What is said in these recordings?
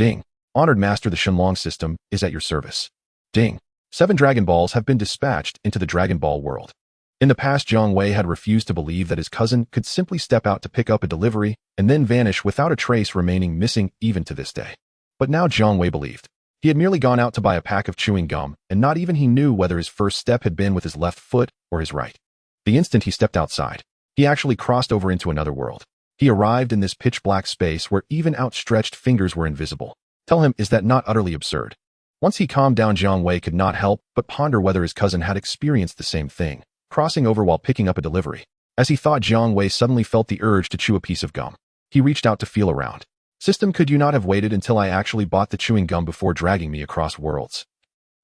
Ding. Honored Master, the Shenlong system is at your service. Ding. 7 Dragon Balls have been dispatched into the Dragon Ball world. In the past, Jiang Wei had refused to believe that his cousin could simply step out to pick up a delivery and then vanish without a trace, remaining missing even to this day. But now Jiang Wei believed. He had merely gone out to buy a pack of chewing gum, and not even he knew whether his first step had been with his left foot or his right. The instant he stepped outside, he actually crossed over into another world. He arrived in this pitch-black space where even outstretched fingers were invisible. Tell him, is that not utterly absurd? Once he calmed down, Jiang Wei could not help but ponder whether his cousin had experienced the same thing, crossing over while picking up a delivery. As he thought, Jiang Wei suddenly felt the urge to chew a piece of gum. He reached out to feel around. System, could you not have waited until I actually bought the chewing gum before dragging me across worlds?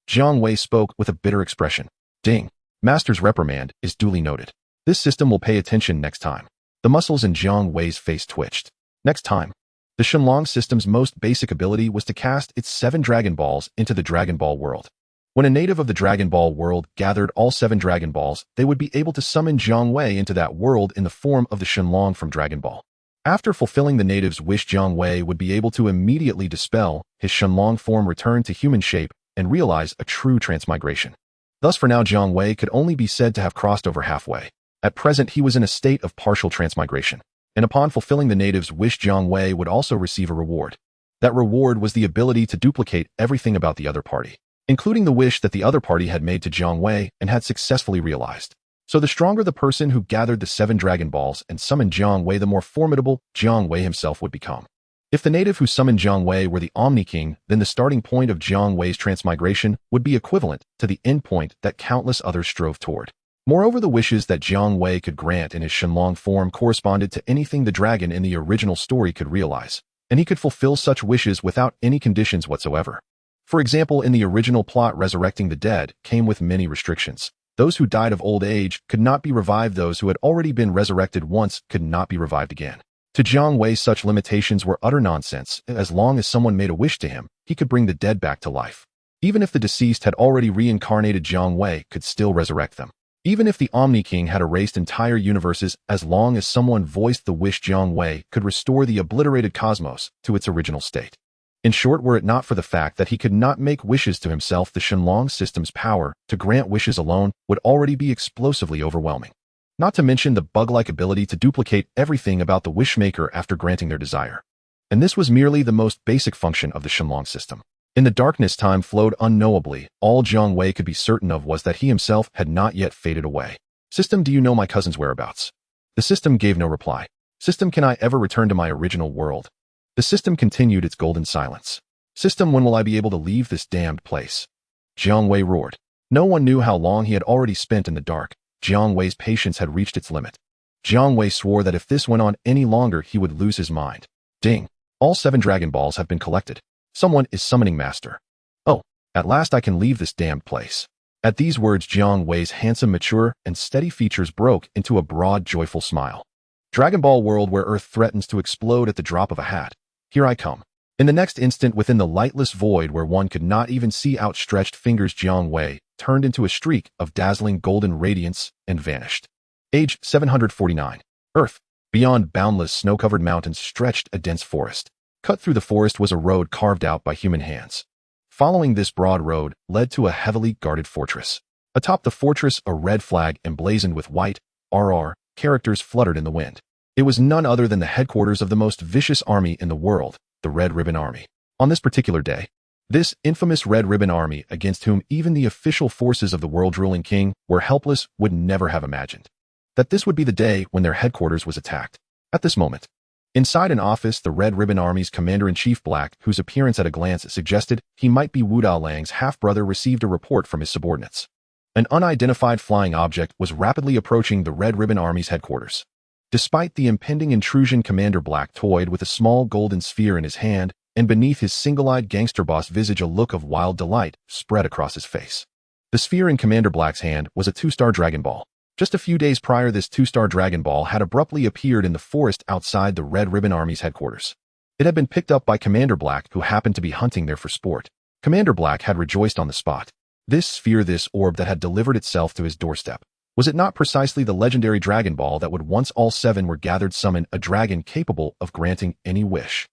Jiang Wei spoke with a bitter expression. Ding. Master's reprimand is duly noted. This system will pay attention next time. The muscles in Jiang Wei's face twitched. Next time. The Shenlong system's most basic ability was to cast its 7 Dragon Balls into the Dragon Ball world. When a native of the Dragon Ball world gathered all 7 Dragon Balls, they would be able to summon Jiang Wei into that world in the form of the Shenlong from Dragon Ball. After fulfilling the native's wish, Jiang Wei would be able to immediately dispel his Shenlong form, return to human shape, and realize a true transmigration. Thus, for now, Jiang Wei could only be said to have crossed over halfway. At present, he was in a state of partial transmigration, and upon fulfilling the native's wish, Jiang Wei would also receive a reward. That reward was the ability to duplicate everything about the other party, including the wish that the other party had made to Jiang Wei and had successfully realized. So the stronger the person who gathered the 7 Dragon Balls and summoned Jiang Wei, the more formidable Jiang Wei himself would become. If the native who summoned Jiang Wei were the Omni King, then the starting point of Jiang Wei's transmigration would be equivalent to the end point that countless others strove toward. Moreover, the wishes that Jiang Wei could grant in his Shenlong form corresponded to anything the dragon in the original story could realize, and he could fulfill such wishes without any conditions whatsoever. For example, in the original plot, resurrecting the dead came with many restrictions. Those who died of old age could not be revived. Those who had already been resurrected once could not be revived again. To Jiang Wei, such limitations were utter nonsense. As long as someone made a wish to him, he could bring the dead back to life. Even if the deceased had already reincarnated, Jiang Wei could still resurrect them. Even if the Omni King had erased entire universes, as long as someone voiced the wish, Jiang Wei could restore the obliterated cosmos to its original state. In short, were it not for the fact that he could not make wishes to himself, the Shenlong system's power to grant wishes alone would already be explosively overwhelming. Not to mention the bug-like ability to duplicate everything about the wishmaker after granting their desire. And this was merely the most basic function of the Shenlong system. In the darkness, time flowed unknowably. All Jiang Wei could be certain of was that he himself had not yet faded away. System, do you know my cousin's whereabouts? The system gave no reply. System, can I ever return to my original world? The system continued its golden silence. System, when will I be able to leave this damned place? Jiang Wei roared. No one knew how long he had already spent in the dark. Jiang Wei's patience had reached its limit. Jiang Wei swore that if this went on any longer, he would lose his mind. Ding. All 7 Dragon Balls have been collected. Someone is summoning Master. Oh, at last I can leave this damned place. At these words, Jiang Wei's handsome, mature, and steady features broke into a broad, joyful smile. Dragon Ball world, where Earth threatens to explode at the drop of a hat. Here I come. In the next instant, within the lightless void where one could not even see outstretched fingers, Jiang Wei turned into a streak of dazzling golden radiance and vanished. Age 749. Earth. Beyond boundless snow-covered mountains stretched a dense forest. Cut through the forest was a road carved out by human hands. Following this broad road led to a heavily guarded fortress. Atop the fortress, a red flag emblazoned with white RR characters fluttered in the wind. It was none other than the headquarters of the most vicious army in the world, the Red Ribbon Army. On this particular day, this infamous Red Ribbon Army, against whom even the official forces of the world's ruling king were helpless, would never have imagined that this would be the day when their headquarters was attacked. At this moment, inside an office, the Red Ribbon Army's commander-in-chief, Black, whose appearance at a glance suggested he might be Wu Daolang's half-brother, received a report from his subordinates. An unidentified flying object was rapidly approaching the Red Ribbon Army's headquarters. Despite the impending intrusion, Commander Black toyed with a small golden sphere in his hand, and beneath his single-eyed gangster boss visage a look of wild delight spread across his face. The sphere in Commander Black's hand was a 2-star Dragon Ball. Just a few days prior, this 2-star Dragon Ball had abruptly appeared in the forest outside the Red Ribbon Army's headquarters. It had been picked up by Commander Black, who happened to be hunting there for sport. Commander Black had rejoiced on the spot. This sphere, this orb that had delivered itself to his doorstep. Was it not precisely the legendary Dragon Ball that would, once all 7 were gathered, summon a dragon capable of granting any wish?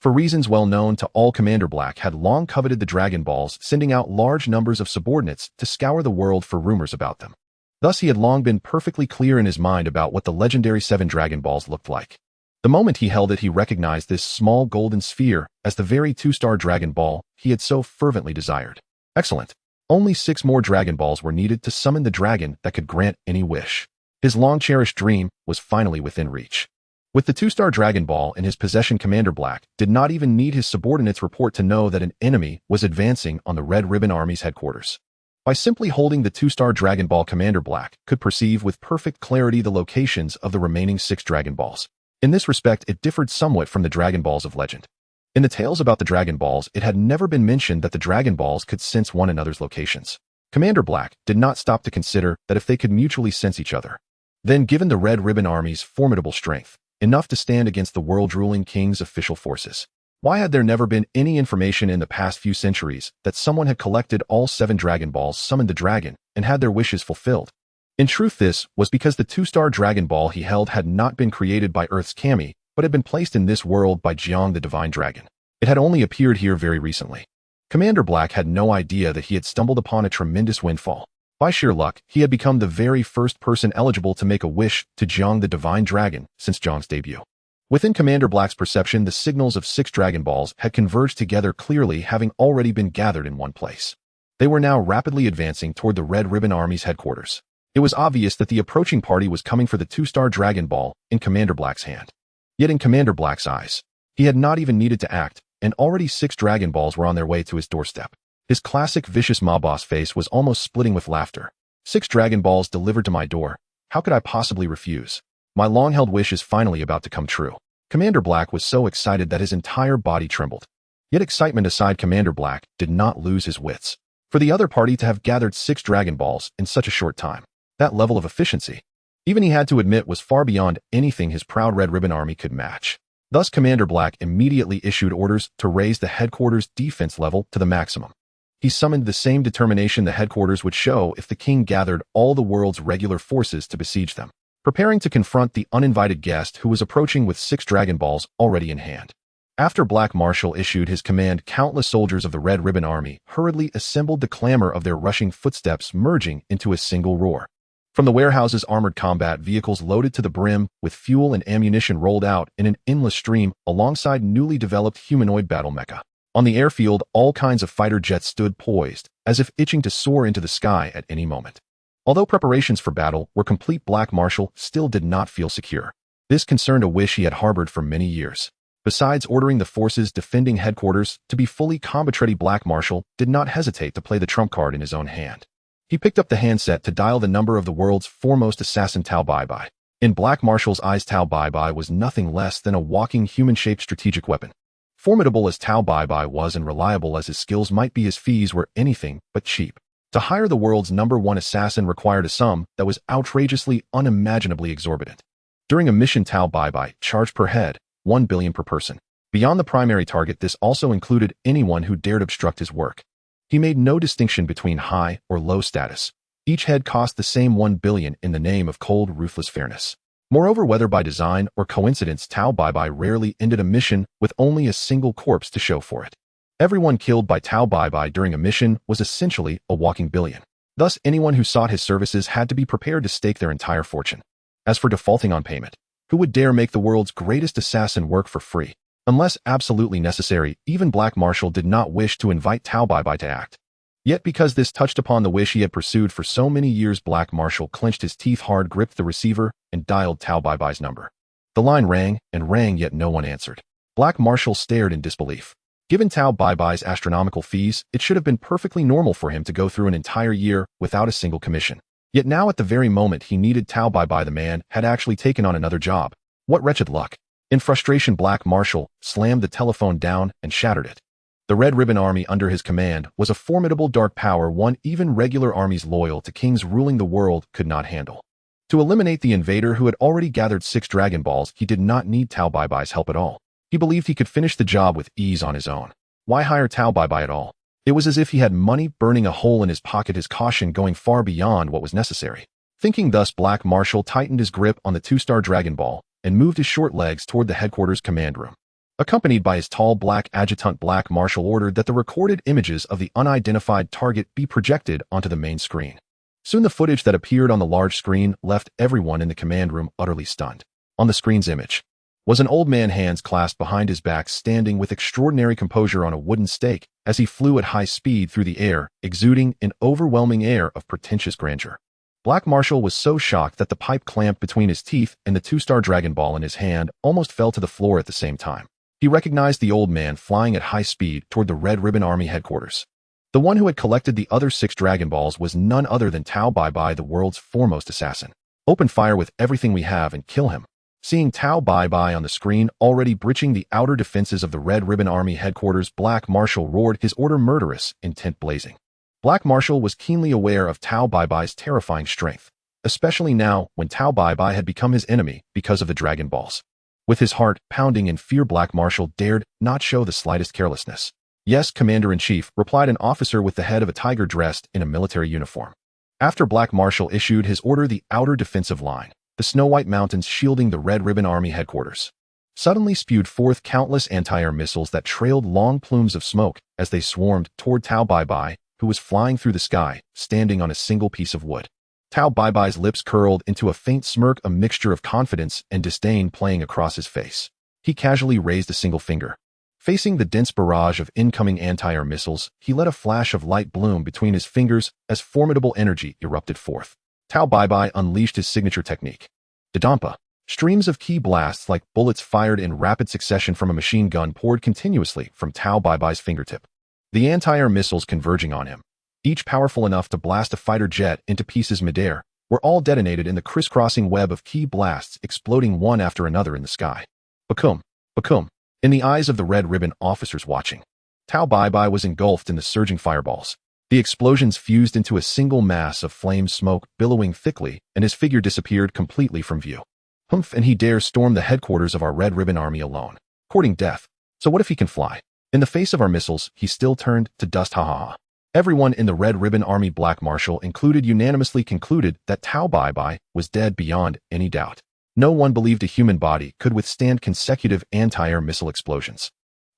For reasons well known to all, Commander Black had long coveted the Dragon Balls, sending out large numbers of subordinates to scour the world for rumors about them. Thus, he had long been perfectly clear in his mind about what the legendary 7 Dragon Balls looked like. The moment he held it, he recognized this small golden sphere as the very 2-star Dragon Ball he had so fervently desired. Excellent. Only 6 more Dragon Balls were needed to summon the dragon that could grant any wish. His long-cherished dream was finally within reach. With the 2-star Dragon Ball in his possession, Commander Black did not even need his subordinates' report to know that an enemy was advancing on the Red Ribbon Army's headquarters. By simply holding the 2-star Dragon Ball, Commander Black could perceive with perfect clarity the locations of the remaining 6 Dragon Balls. In this respect, it differed somewhat from the Dragon Balls of legend. In the tales about the Dragon Balls, it had never been mentioned that the Dragon Balls could sense one another's locations. Commander Black did not stop to consider that if they could mutually sense each other, then given the Red Ribbon Army's formidable strength, enough to stand against the world-ruling king's official forces, why had there never been any information in the past few centuries that someone had collected all 7 Dragon Balls, summoned the dragon, and had their wishes fulfilled? In truth, this was because the 2-star Dragon Ball he held had not been created by Earth's Kami, but had been placed in this world by Jiang the Divine Dragon. It had only appeared here very recently. Commander Black had no idea that he had stumbled upon a tremendous windfall. By sheer luck, he had become the very first person eligible to make a wish to Jiang the Divine Dragon since Jiang's debut. Within Commander Black's perception, the signals of 6 Dragon Balls had converged together clearly, having already been gathered in one place. They were now rapidly advancing toward the Red Ribbon Army's headquarters. It was obvious that the approaching party was coming for the 2-star Dragon Ball in Commander Black's hand. Yet in Commander Black's eyes, he had not even needed to act, and already 6 Dragon Balls were on their way to his doorstep. His classic vicious mob boss face was almost splitting with laughter. 6 Dragon Balls delivered to my door. How could I possibly refuse? My long-held wish is finally about to come true. Commander Black was so excited that his entire body trembled. Yet excitement aside, Commander Black did not lose his wits. For the other party to have gathered 6 Dragon Balls in such a short time, that level of efficiency, even he had to admit, was far beyond anything his proud Red Ribbon Army could match. Thus, Commander Black immediately issued orders to raise the headquarters' defense level to the maximum. He summoned the same determination the headquarters would show if the king gathered all the world's regular forces to besiege them, preparing to confront the uninvited guest who was approaching with 6 Dragon Balls already in hand. After Black Marshal issued his command, countless soldiers of the Red Ribbon Army hurriedly assembled, the clamor of their rushing footsteps merging into a single roar. From the warehouses, armored combat vehicles loaded to the brim with fuel and ammunition rolled out in an endless stream alongside newly developed humanoid battle mecha. On the airfield, all kinds of fighter jets stood poised, as if itching to soar into the sky at any moment. Although preparations for battle were complete, Black Marshal still did not feel secure. This concerned a wish he had harbored for many years. Besides ordering the forces defending headquarters to be fully combat-ready, Black Marshal did not hesitate to play the trump card in his own hand. He picked up the handset to dial the number of the world's foremost assassin, Tao Bai. In Black Marshal's eyes, Tao Bai was nothing less than a walking human-shaped strategic weapon. Formidable as Tao Bai was and reliable as his skills might be, his fees were anything but cheap. To hire the world's #1 assassin required a sum that was outrageously, unimaginably exorbitant. During a mission, Tao Bai charged per head 1 billion per person. Beyond the primary target, this also included anyone who dared obstruct his work. He made no distinction between high or low status. Each head cost the same 1 billion in the name of cold, ruthless fairness. Moreover, whether by design or coincidence, Tao Bai rarely ended a mission with only a single corpse to show for it. Everyone killed by Tao Bai during a mission was essentially a walking billion. Thus, anyone who sought his services had to be prepared to stake their entire fortune. As for defaulting on payment, who would dare make the world's greatest assassin work for free? Unless absolutely necessary, even Black Marshal did not wish to invite Tao Bai to act. Yet because this touched upon the wish he had pursued for so many years, Black Marshal clenched his teeth hard, gripped the receiver, and dialed Tao Bai's number. The line rang and rang, yet no one answered. Black Marshal stared in disbelief. Given Tao Bai's astronomical fees, it should have been perfectly normal for him to go through an entire year without a single commission. Yet now, at the very moment he needed Tao Bai, the man had actually taken on another job. What wretched luck! In frustration, Black Marshal slammed the telephone down and shattered it. The Red Ribbon Army under his command was a formidable dark power, one even regular armies loyal to kings ruling the world could not handle. To eliminate the invader who had already gathered 6 Dragon Balls, he did not need Tao Bai's help at all. He believed he could finish the job with ease on his own. Why hire Tao Bai at all? It was as if he had money burning a hole in his pocket, his caution going far beyond what was necessary. Thinking thus, Black Marshal tightened his grip on the 2-star Dragon Ball and moved his short legs toward the headquarters command room. Accompanied by his tall black adjutant, Black Marshal ordered that the recorded images of the unidentified target be projected onto the main screen. Soon the footage that appeared on the large screen left everyone in the command room utterly stunned. On the screen's image was an old man, hands clasped behind his back, standing with extraordinary composure on a wooden stake as he flew at high speed through the air, exuding an overwhelming air of pretentious grandeur. Black Marshal was so shocked that the pipe clamped between his teeth and the two-star Dragon Ball in his hand almost fell to the floor at the same time. He recognized the old man flying at high speed toward the Red Ribbon Army headquarters. The one who had collected the other 6 Dragon Balls was none other than Tao Bai Bai, the world's foremost assassin. "Open fire with everything we have and kill him." Seeing Tao Bai Bai on the screen, already breaching the outer defenses of the Red Ribbon Army headquarters, Black Marshal roared, his order murderous, intent blazing. Black Marshal was keenly aware of Tao Bai Bai's terrifying strength, especially now when Tao Bai Bai had become his enemy because of the Dragon Balls. With his heart pounding in fear, Black Marshal dared not show the slightest carelessness. "Yes, Commander-in-Chief," replied an officer with the head of a tiger dressed in a military uniform. After Black Marshal issued his order, the outer defensive line, the snow-white mountains shielding the Red Ribbon Army headquarters, suddenly spewed forth countless anti-air missiles that trailed long plumes of smoke as they swarmed toward Tao Bai Bai, who was flying through the sky, standing on a single piece of wood. Tao Bai Bai's lips curled into a faint smirk, a mixture of confidence and disdain playing across his face. He casually raised a single finger. Facing the dense barrage of incoming anti-air missiles, he let a flash of light bloom between his fingers as formidable energy erupted forth. Tao Bai Bai unleashed his signature technique. Dadampa. Streams of ki blasts like bullets fired in rapid succession from a machine gun poured continuously from Tao Bai Bai's fingertip. The anti-air missiles converging on him, each powerful enough to blast a fighter jet into pieces midair, were all detonated in the crisscrossing web of ki blasts, exploding one after another in the sky. Bakum, bakum. In the eyes of the Red Ribbon officers watching, Tao Bai Bai was engulfed in the surging fireballs. The explosions fused into a single mass of flame smoke billowing thickly, and his figure disappeared completely from view. Humph, and he dares storm the headquarters of our Red Ribbon Army alone, courting death. So what if he can fly? In the face of our missiles, he still turned to dust, ha ha ha. Everyone in the Red Ribbon Army, Black Marshal included, unanimously concluded that Tao Bai Bai was dead beyond any doubt. No one believed a human body could withstand consecutive anti-air missile explosions.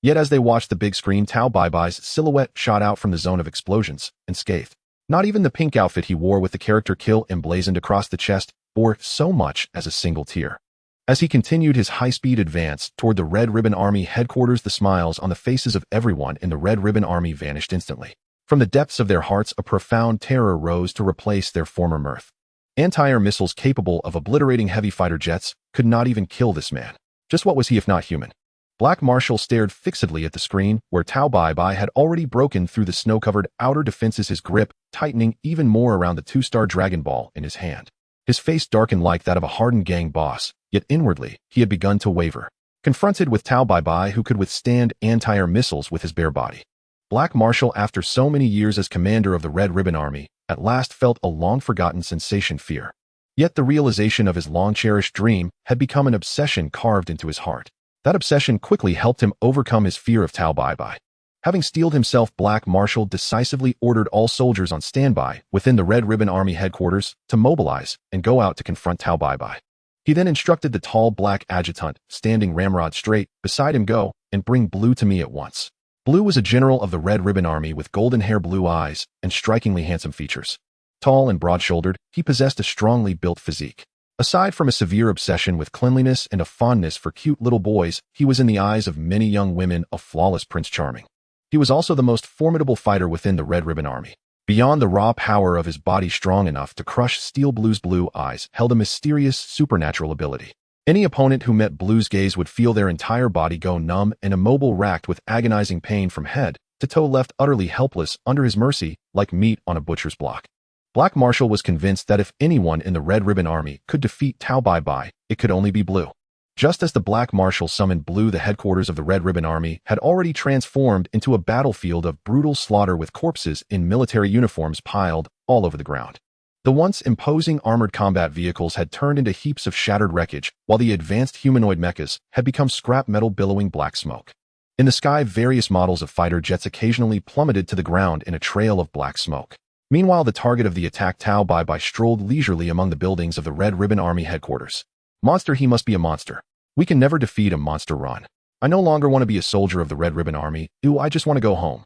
Yet as they watched the big screen, Tao Bai Bai's silhouette shot out from the zone of explosions, unscathed. Not even the pink outfit he wore with the character "kill" emblazoned across the chest bore so much as a single tear. As he continued his high-speed advance toward the Red Ribbon Army headquarters, the smiles on the faces of everyone in the Red Ribbon Army vanished instantly. From the depths of their hearts, a profound terror rose to replace their former mirth. Anti-air missiles capable of obliterating heavy fighter jets could not even kill this man. Just what was he if not human? Black Marshal stared fixedly at the screen where Tao Bai Bai had already broken through the snow-covered outer defenses, his grip tightening even more around the two-star Dragon Ball in his hand. His face darkened like that of a hardened gang boss, yet inwardly he had begun to waver. Confronted with Tao Bai Bai, who could withstand anti-air missiles with his bare body, Black Marshal, after so many years as commander of the Red Ribbon Army, at last felt a long-forgotten sensation: fear. Yet the realization of his long-cherished dream had become an obsession carved into his heart. That obsession quickly helped him overcome his fear of Tao Bai Bai. Having steeled himself, Black Marshal decisively ordered all soldiers on standby within the Red Ribbon Army headquarters to mobilize and go out to confront Tao Bai Bai. He then instructed the tall black adjutant, standing ramrod straight beside him, "Go and bring Blue to me at once." Blue was a general of the Red Ribbon Army with golden hair, blue eyes, and strikingly handsome features. Tall and broad-shouldered, he possessed a strongly built physique. Aside from a severe obsession with cleanliness and a fondness for cute little boys, he was in the eyes of many young women a flawless Prince Charming. He was also the most formidable fighter within the Red Ribbon Army. Beyond the raw power of his body, strong enough to crush Steel Blue's blue eyes held a mysterious supernatural ability. Any opponent who met Blue's gaze would feel their entire body go numb and immobile, racked with agonizing pain from head to toe, left utterly helpless under his mercy like meat on a butcher's block. Black Marshal was convinced that if anyone in the Red Ribbon Army could defeat Tao Bai Bai, it could only be Blue. Just as the Black Marshal summoned Blue, the headquarters of the Red Ribbon Army had already transformed into a battlefield of brutal slaughter, with corpses in military uniforms piled all over the ground. The once imposing armored combat vehicles had turned into heaps of shattered wreckage, while the advanced humanoid mechas had become scrap metal billowing black smoke. In the sky, various models of fighter jets occasionally plummeted to the ground in a trail of black smoke. Meanwhile, the target of the attack, Tao Bai Bai, strolled leisurely among the buildings of the Red Ribbon Army headquarters. "Monster, he must be a monster. We can never defeat a monster. Run." I no longer want to be a soldier of the Red Ribbon Army. Ew, I just want to go home.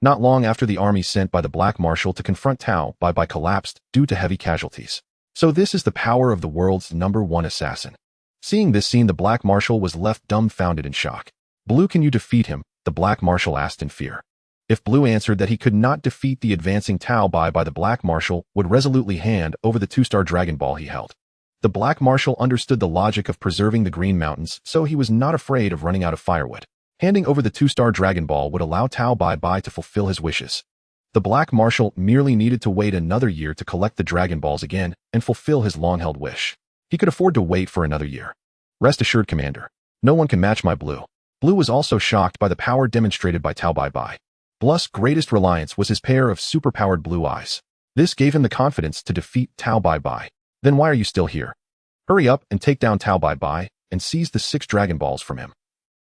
Not long after the army sent by the Black Marshal to confront Tao Bai collapsed due to heavy casualties. So this is the power of the world's #1 assassin. Seeing this scene, the Black Marshal was left dumbfounded in shock. Blue, can you defeat him? The Black Marshal asked in fear. If Blue answered that he could not defeat the advancing Tao Bai, the Black Marshal would resolutely hand over the 2-star Dragon Ball he held. The Black Marshal understood the logic of preserving the Green Mountains, so he was not afraid of running out of firewood. Handing over the 2-star Dragon Ball would allow Tao Bai to fulfill his wishes. The Black Marshal merely needed to wait another year to collect the Dragon Balls again and fulfill his long-held wish. He could afford to wait for another year. Rest assured, Commander. No one can match my Blue. Blue was also shocked by the power demonstrated by Tao Bai. Blue's greatest reliance was his pair of superpowered blue eyes. This gave him the confidence to defeat Tao Bai. Then why are you still here? Hurry up and take down Tao Bai and seize the 6 Dragon Balls from him.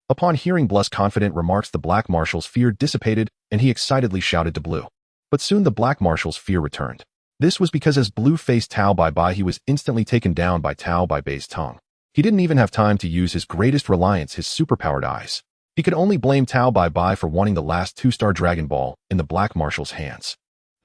Upon hearing Blue's confident remarks, the Black Marshal's fear dissipated and he excitedly shouted to Blue. But soon the Black Marshal's fear returned. This was because as Blue faced Tao Bai, he was instantly taken down by Tao Bai's tongue. He didn't even have time to use his greatest reliance, his superpowered eyes. He could only blame Tao Bai for wanting the last 2-star Dragon Ball in the Black Marshal's hands.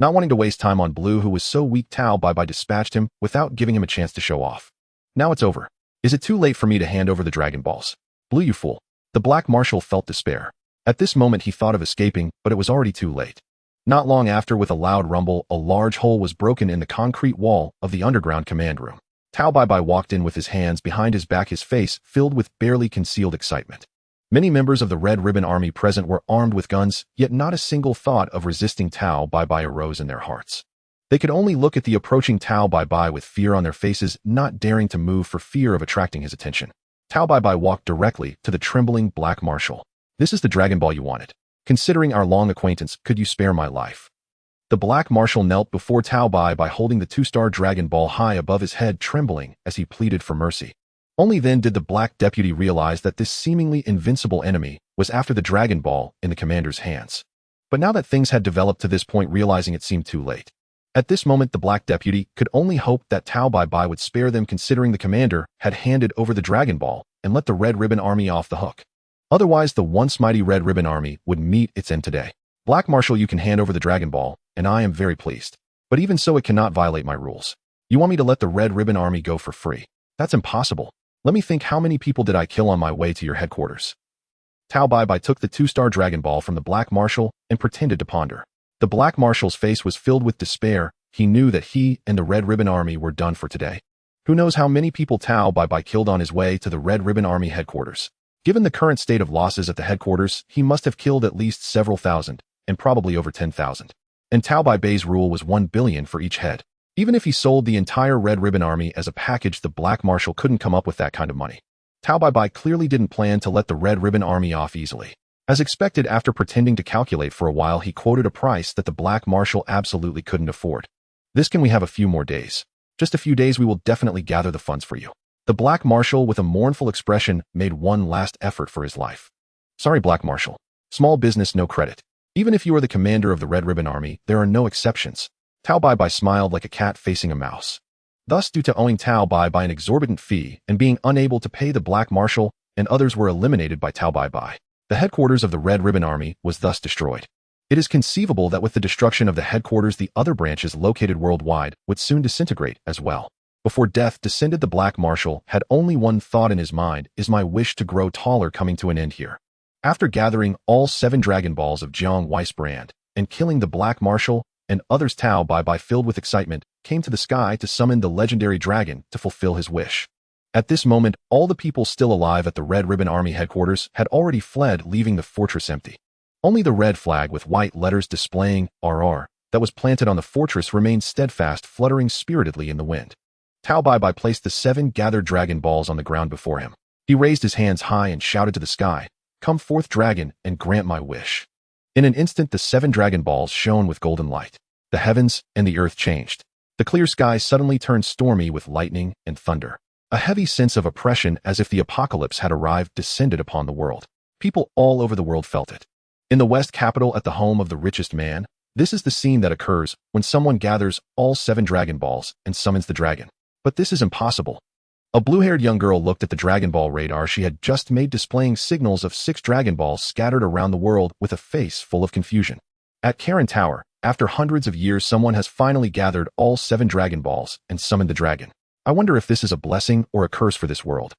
Not wanting to waste time on Blue, who was so weak, Tao Bai dispatched him without giving him a chance to show off. Now it's over. Is it too late for me to hand over the Dragon Balls? Blue, you fool. The Black Marshal felt despair. At this moment he thought of escaping, but it was already too late. Not long after, with a loud rumble, a large hole was broken in the concrete wall of the underground command room. Tao Bai walked in with his hands behind his back, his face filled with barely concealed excitement. Many members of the Red Ribbon Army present were armed with guns, yet not a single thought of resisting Tao Bai arose in their hearts. They could only look at the approaching Tao Bai with fear on their faces, not daring to move for fear of attracting his attention. Tao Bai walked directly to the trembling Black Marshal. This is the Dragon Ball you wanted. Considering our long acquaintance, could you spare my life? The Black Marshal knelt before Tao Bai holding the 2-star Dragon Ball high above his head, trembling as he pleaded for mercy. Only then did the Black Deputy realize that this seemingly invincible enemy was after the Dragon Ball in the commander's hands. But now that things had developed to this point, realizing it seemed too late. At this moment, the Black Deputy could only hope that Tao Bai would spare them, considering the commander had handed over the Dragon Ball and let the Red Ribbon Army off the hook. Otherwise, the once mighty Red Ribbon Army would meet its end today. Black Marshal, you can hand over the Dragon Ball, and I am very pleased. But even so, it cannot violate my rules. You want me to let the Red Ribbon Army go for free? That's impossible. Let me think, how many people did I kill on my way to your headquarters? Tao Bai took the 2-star Dragon Ball from the Black Marshal and pretended to ponder. The Black Marshal's face was filled with despair. He knew that he and the Red Ribbon Army were done for today. Who knows how many people Tao Bai killed on his way to the Red Ribbon Army headquarters. Given the current state of losses at the headquarters, he must have killed at least several thousand, and probably over 10,000. And Tao Bai's rule was 1 billion for each head. Even if he sold the entire Red Ribbon Army as a package, the Black Marshal couldn't come up with that kind of money. Tao Bai clearly didn't plan to let the Red Ribbon Army off easily. As expected, after pretending to calculate for a while, he quoted a price that the Black Marshal absolutely couldn't afford. This, can we have a few more days? Just a few days, we will definitely gather the funds for you. The Black Marshal, with a mournful expression, made one last effort for his life. Sorry, Black Marshal. Small business, no credit. Even if you are the commander of the Red Ribbon Army, there are no exceptions. Tao Bai smiled like a cat facing a mouse. Thus, due to owing Tao Bai an exorbitant fee and being unable to pay, the Black Marshal and others were eliminated by Tao Bai. The headquarters of the Red Ribbon Army was thus destroyed. It is conceivable that with the destruction of the headquarters, the other branches located worldwide would soon disintegrate as well. Before death descended, the Black Marshal had only one thought in his mind: is my wish to grow taller coming to an end here? After gathering all 7 Dragon Balls of Jiang Weiss brand and killing the Black Marshal and others, Tao Bai, filled with excitement, came to the sky to summon the legendary dragon to fulfill his wish. At this moment, all the people still alive at the Red Ribbon Army headquarters had already fled, leaving the fortress empty. Only the red flag with white letters displaying RR that was planted on the fortress remained steadfast, fluttering spiritedly in the wind. Tao Bai placed the 7 gathered Dragon Balls on the ground before him. He raised his hands high and shouted to the sky, "Come forth, dragon, and grant my wish." In an instant, the 7 Dragon Balls shone with golden light. The heavens and the earth changed. The clear sky suddenly turned stormy with lightning and thunder. A heavy sense of oppression, as if the apocalypse had arrived, descended upon the world. People all over the world felt it. In the West capital, at the home of the richest man, this is the scene that occurs when someone gathers all 7 Dragon Balls and summons the dragon. But this is impossible. A blue-haired young girl looked at the Dragon Ball radar she had just made, displaying signals of 6 Dragon Balls scattered around the world with a face full of confusion. At Karen Tower, after hundreds of years, someone has finally gathered all 7 Dragon Balls and summoned the dragon. I wonder if this is a blessing or a curse for this world.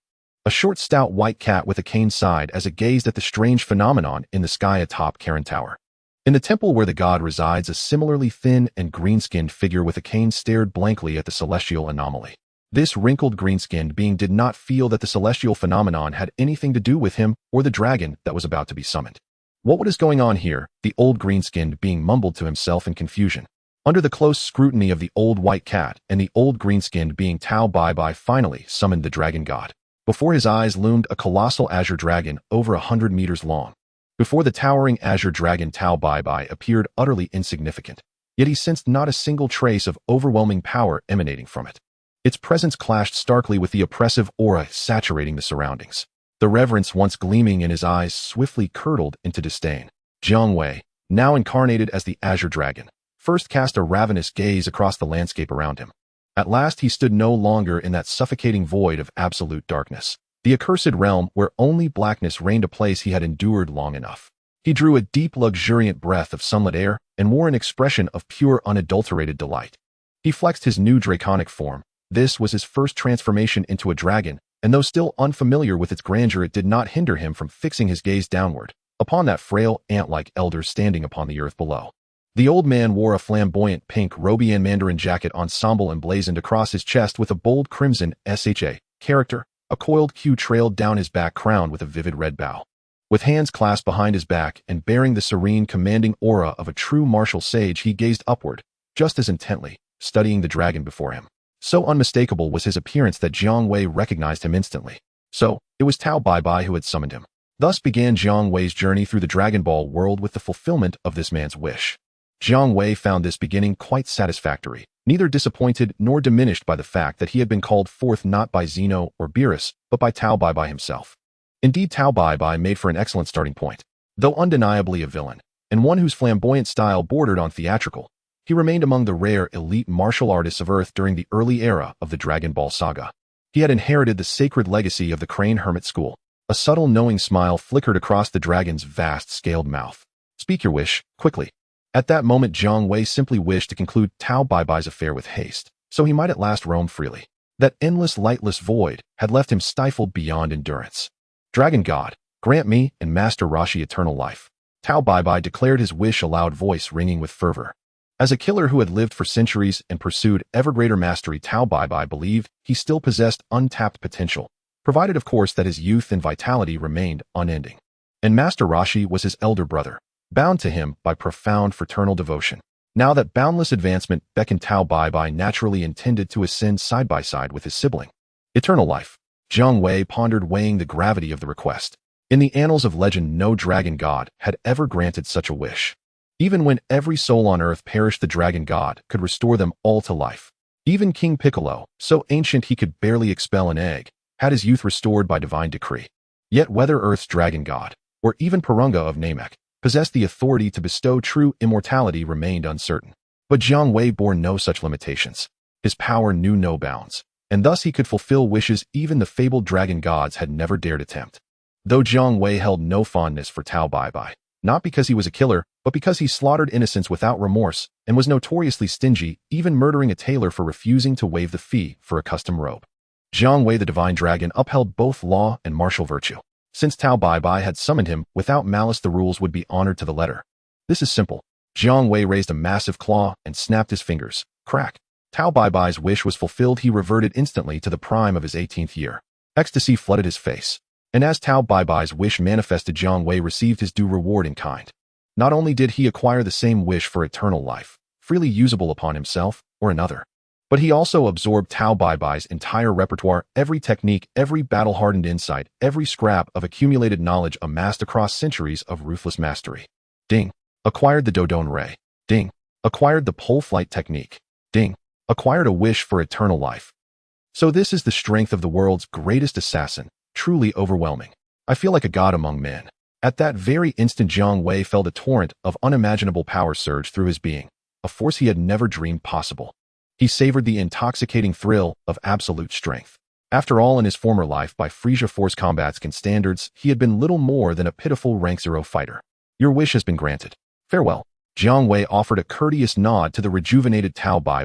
A short, stout white cat with a cane sighed as it gazed at the strange phenomenon in the sky atop Karen Tower. In the temple where the god resides, a similarly thin and green-skinned figure with a cane stared blankly at the celestial anomaly. This wrinkled green-skinned being did not feel that the celestial phenomenon had anything to do with him or the dragon that was about to be summoned. What is going on here? The old green-skinned being mumbled to himself in confusion. Under the close scrutiny of the old white cat and the old green-skinned being, Tao Bai Bai finally summoned the dragon god. Before his eyes loomed a colossal azure dragon over 100 meters long. Before the towering azure dragon, Tao Bai Bai appeared utterly insignificant, yet he sensed not a single trace of overwhelming power emanating from it. Its presence clashed starkly with the oppressive aura saturating the surroundings. The reverence once gleaming in his eyes swiftly curdled into disdain. Jiang Wei, now incarnated as the azure dragon, first cast a ravenous gaze across the landscape around him. At last he stood no longer in that suffocating void of absolute darkness, the accursed realm where only blackness reigned, a place he had endured long enough. He drew a deep, luxuriant breath of sunlit air and wore an expression of pure, unadulterated delight. He flexed his new draconic form. This was his first transformation into a dragon, and though still unfamiliar with its grandeur, it did not hinder him from fixing his gaze downward, upon that frail, ant-like elder standing upon the earth below. The old man wore a flamboyant pink robe and mandarin jacket ensemble emblazoned across his chest with a bold crimson SHA character. A coiled queue trailed down his back, crowned with a vivid red bow. With hands clasped behind his back and bearing the serene, commanding aura of a true martial sage, he gazed upward, just as intently, studying the dragon before him. So unmistakable was his appearance that Jiang Wei recognized him instantly. So, it was Tao Bai Bai who had summoned him. Thus began Jiang Wei's journey through the Dragon Ball world with the fulfillment of this man's wish. Jiang Wei found this beginning quite satisfactory, neither disappointed nor diminished by the fact that he had been called forth not by Zeno or Beerus, but by Tao Bai Bai himself. Indeed, Tao Bai Bai made for an excellent starting point. Though undeniably a villain, and one whose flamboyant style bordered on theatrical, he remained among the rare elite martial artists of Earth during the early era of the Dragon Ball saga. He had inherited the sacred legacy of the Crane Hermit School. A subtle, knowing smile flickered across the dragon's vast, scaled mouth. Speak your wish, quickly. At that moment, Jiang Wei simply wished to conclude Tao Bai Bai's affair with haste, so he might at last roam freely. That endless, lightless void had left him stifled beyond endurance. Dragon God, grant me and Master Roshi eternal life. Tao Bai Bai declared his wish, a loud voice ringing with fervor. As a killer who had lived for centuries and pursued ever greater mastery, Tao Bai Bai believed he still possessed untapped potential, provided of course that his youth and vitality remained unending. And Master Roshi was his elder brother, bound to him by profound fraternal devotion. Now that boundless advancement beckoned, Tao Bai Bai naturally intended to ascend side by side with his sibling. Eternal life. Jiang Wei pondered, weighing the gravity of the request. In the annals of legend, no dragon god had ever granted such a wish. Even when every soul on earth perished, the dragon god could restore them all to life. Even King Piccolo, so ancient he could barely expel an egg, had his youth restored by divine decree. Yet whether Earth's dragon god, or even Purunga of Namek, possessed the authority to bestow true immortality remained uncertain. But Jiang Wei bore no such limitations. His power knew no bounds, and thus he could fulfill wishes even the fabled dragon gods had never dared attempt. Though Jiang Wei held no fondness for Tao Bai Bai, not because he was a killer, but because he slaughtered innocents without remorse and was notoriously stingy, even murdering a tailor for refusing to waive the fee for a custom robe. Jiang Wei, the divine dragon, upheld both law and martial virtue. Since Tao Bai Bai had summoned him without malice, the rules would be honored to the letter. This is simple. Jiang Wei raised a massive claw and snapped his fingers. Crack. Tao Bai Bai's wish was fulfilled. He reverted instantly to the prime of his 18th year. Ecstasy flooded his face. And as Tao Bai Bai's wish manifested, Jiang Wei received his due reward in kind. Not only did he acquire the same wish for eternal life, freely usable upon himself or another, but he also absorbed Tao Bai Bai's entire repertoire, every technique, every battle-hardened insight, every scrap of accumulated knowledge amassed across centuries of ruthless mastery. Ding. Acquired the Dodon Ray. Ding. Acquired the pole flight technique. Ding. Acquired a wish for eternal life. So this is the strength of the world's greatest assassin, truly overwhelming. I feel like a god among men. At that very instant, Jiang Wei felt a torrent of unimaginable power surge through his being, a force he had never dreamed possible. He savored the intoxicating thrill of absolute strength. After all, in his former life, by Frieza Force Combat's standards, he had been little more than a pitiful rank 0 fighter. Your wish has been granted. Farewell. Jiang Wei offered a courteous nod to the rejuvenated Tao Bai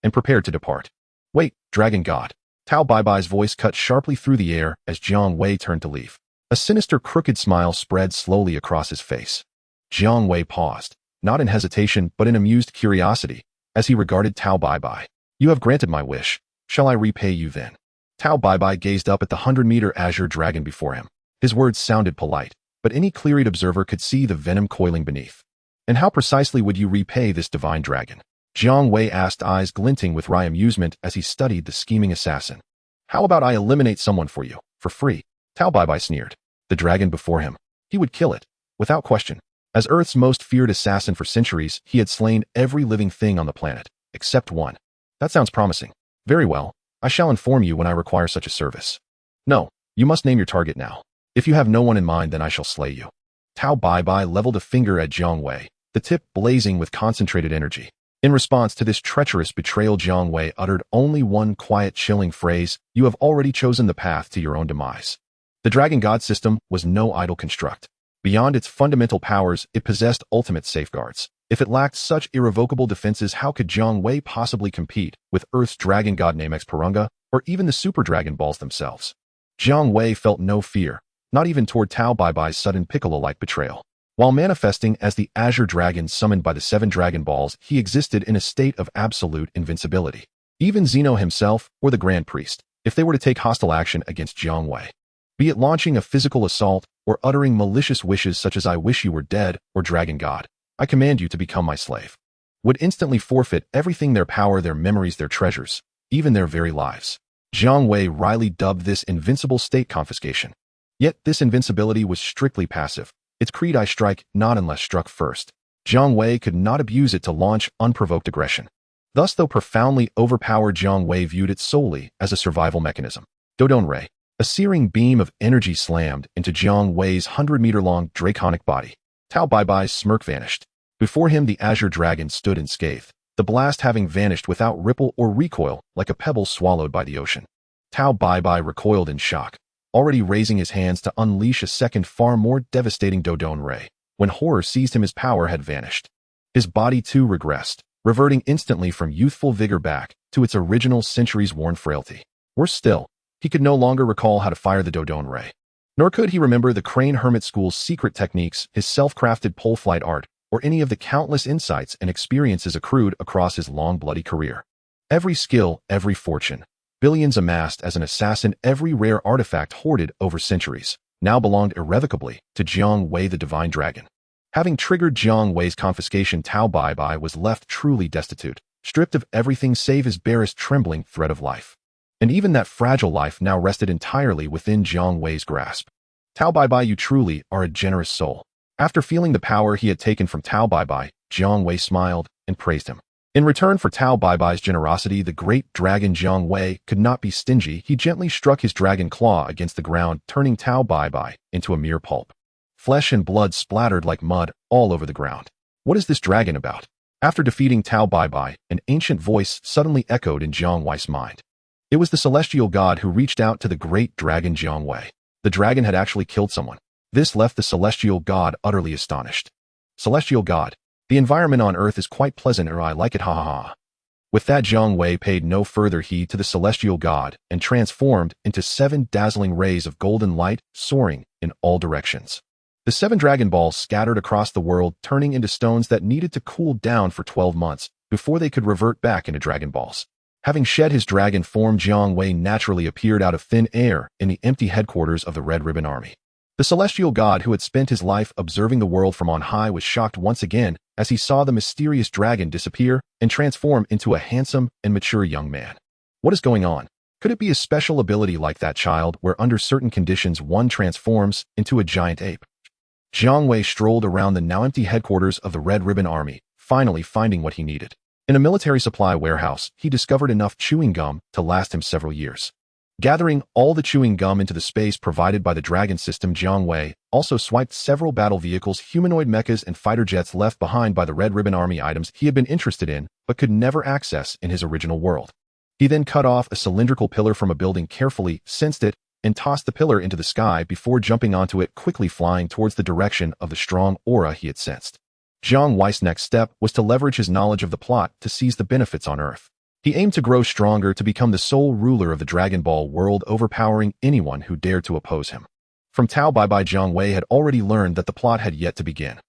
and prepared to depart. Wait, Dragon God. Tao Bai's voice cut sharply through the air as Jiang Wei turned to leave. A sinister, crooked smile spread slowly across his face. Jiang Wei paused, not in hesitation but in amused curiosity, as he regarded Tao Bai. You have granted my wish. Shall I repay you then? Tao Bai gazed up at the 100-meter azure dragon before him. His words sounded polite, but any clear-eyed observer could see the venom coiling beneath. And how precisely would you repay this divine dragon? Jiang Wei asked, eyes glinting with wry amusement as he studied the scheming assassin. How about I eliminate someone for you, for free? Tao Bai sneered. The dragon before him. He would kill it, without question. As Earth's most feared assassin for centuries, he had slain every living thing on the planet, except one. That sounds promising. Very well. I shall inform you when I require such a service. No, you must name your target now. If you have no one in mind, then I shall slay you. Tao Bai leveled a finger at Jiang Wei, the tip blazing with concentrated energy. In response to this treacherous betrayal, Jiang Wei uttered only one quiet, chilling phrase: you have already chosen the path to your own demise. The Dragon God system was no idle construct. Beyond its fundamental powers, it possessed ultimate safeguards. If it lacked such irrevocable defenses, how could Jiang Wei possibly compete with Earth's Dragon God Namex Purunga, or even the Super Dragon Balls themselves? Jiang Wei felt no fear, not even toward Tao Bai's sudden Piccolo-like betrayal. While manifesting as the Azure Dragon summoned by the 7 Dragon Balls, he existed in a state of absolute invincibility. Even Zeno himself, or the Grand Priest, if they were to take hostile action against Jiang Wei, be it launching a physical assault or uttering malicious wishes such as "I wish you were dead" or "Dragon God, I command you to become my slave," would instantly forfeit everything: their power, their memories, their treasures, even their very lives. Jiang Wei wryly dubbed this invincible state confiscation. Yet this invincibility was strictly passive. Its creed: I strike not unless struck first. Jiang Wei could not abuse it to launch unprovoked aggression. Thus, though profoundly overpowered, Jiang Wei viewed it solely as a survival mechanism. Dodon Ray. A searing beam of energy slammed into Jiang Wei's 100-meter-long draconic body. Tao Bai's smirk vanished. Before him, the Azure Dragon stood unscathed, the blast having vanished without ripple or recoil, like a pebble swallowed by the ocean. Tao Bai recoiled in shock, already raising his hands to unleash a second, far more devastating Dodon Ray. When horror seized him, his power had vanished. His body too regressed, reverting instantly from youthful vigor back to its original centuries-worn frailty. Worse still, he could no longer recall how to fire the Dodon Ray. Nor could he remember the Crane Hermit School's secret techniques, his self-crafted pole flight art, or any of the countless insights and experiences accrued across his long, bloody career. Every skill, every fortune, billions amassed as an assassin, every rare artifact hoarded over centuries, now belonged irrevocably to Jiang Wei, the Divine Dragon. Having triggered Jiang Wei's confiscation, Tao Bai was left truly destitute, stripped of everything save his barest trembling thread of life. And even that fragile life now rested entirely within Jiang Wei's grasp. Tao Bai, you truly are a generous soul. After feeling the power he had taken from Tao Bai, Jiang Wei smiled and praised him. In return for Tao Bai's generosity, the great dragon Jiang Wei could not be stingy. He gently struck his dragon claw against the ground, turning Tao Bai into a mere pulp. Flesh and blood splattered like mud all over the ground. What is this dragon about? After defeating Tao Bai, an ancient voice suddenly echoed in Jiang Wei's mind. It was the celestial god who reached out to the great dragon Jiang Wei. The dragon had actually killed someone. This left the celestial god utterly astonished. Celestial god, the environment on Earth is quite pleasant, or I like it, ha ha ha. With that, Jiang Wei paid no further heed to the celestial god and transformed into 7 dazzling rays of golden light, soaring in all directions. The 7 Dragon Balls scattered across the world, turning into stones that needed to cool down for 12 months before they could revert back into Dragon Balls. Having shed his dragon form, Jiang Wei naturally appeared out of thin air in the empty headquarters of the Red Ribbon Army. The celestial god, who had spent his life observing the world from on high, was shocked once again as he saw the mysterious dragon disappear and transform into a handsome and mature young man. What is going on? Could it be a special ability like that child, where under certain conditions one transforms into a giant ape? Jiang Wei strolled around the now empty headquarters of the Red Ribbon Army, finally finding what he needed. In a military supply warehouse, he discovered enough chewing gum to last him several years. Gathering all the chewing gum into the space provided by the Dragon system, Jiang Wei also swiped several battle vehicles, humanoid mechas, and fighter jets left behind by the Red Ribbon Army, items he had been interested in but could never access in his original world. He then cut off a cylindrical pillar from a building carefully, sensed it, and tossed the pillar into the sky before jumping onto it, quickly flying towards the direction of the strong aura he had sensed. Jiang Wei's next step was to leverage his knowledge of the plot to seize the benefits on Earth. He aimed to grow stronger to become the sole ruler of the Dragon Ball world, overpowering anyone who dared to oppose him. From Tao Bai, Jiang Wei had already learned that the plot had yet to begin.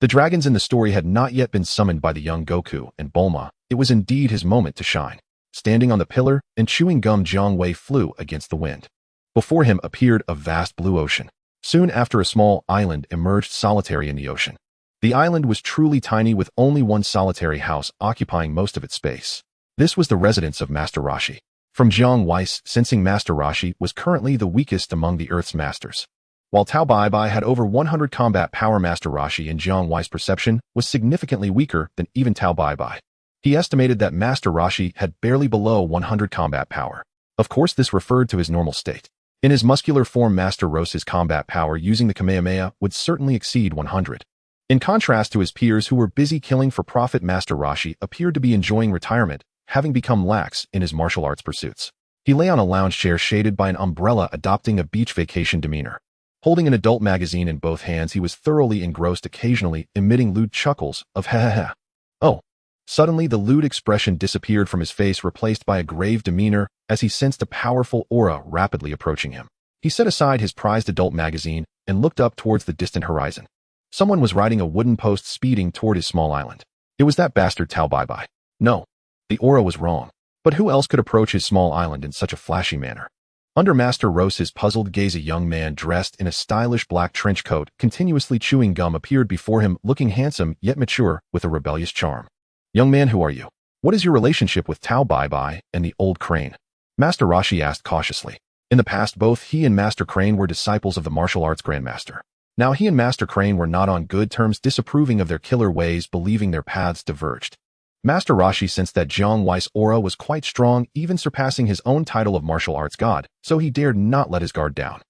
The dragons in the story had not yet been summoned by the young Goku and Bulma. It was indeed his moment to shine. Standing on the pillar and chewing gum, Jiang Wei flew against the wind. Before him appeared a vast blue ocean. Soon after, a small island emerged solitary in the ocean. The island was truly tiny, with only one solitary house occupying most of its space. This was the residence of Master Roshi. From Jiang Wei's sensing, Master Roshi was currently the weakest among the Earth's masters. While Tao Bai had over 100 combat power, Master Roshi in Jiang Wei's perception was significantly weaker than even Tao Bai. He estimated that Master Roshi had barely below 100 combat power. Of course, this referred to his normal state. In his muscular form, Master Roshi's combat power using the Kamehameha would certainly exceed 100. In contrast to his peers who were busy killing for profit, Master Roshi appeared to be enjoying retirement, having become lax in his martial arts pursuits. He lay on a lounge chair shaded by an umbrella, adopting a beach vacation demeanor. Holding an adult magazine in both hands, he was thoroughly engrossed, occasionally emitting lewd chuckles of ha ha ha. Oh. Suddenly, the lewd expression disappeared from his face, replaced by a grave demeanor as he sensed a powerful aura rapidly approaching him. He set aside his prized adult magazine and looked up towards the distant horizon. Someone was riding a wooden post speeding toward his small island. It was that bastard Tao Bai. No, the aura was wrong. But who else could approach his small island in such a flashy manner? Under Master Roshi's puzzled gaze, a young man dressed in a stylish black trench coat, continuously chewing gum, appeared before him, looking handsome yet mature with a rebellious charm. Young man, who are you? What is your relationship with Tao Bai and the old crane? Master Roshi asked cautiously. In the past, both he and Master Crane were disciples of the martial arts grandmaster. Now he and Master Crane were not on good terms, disapproving of their killer ways, believing their paths diverged. Master Roshi sensed that Jiang Wei's aura was quite strong, even surpassing his own title of martial arts god, so he dared not let his guard down.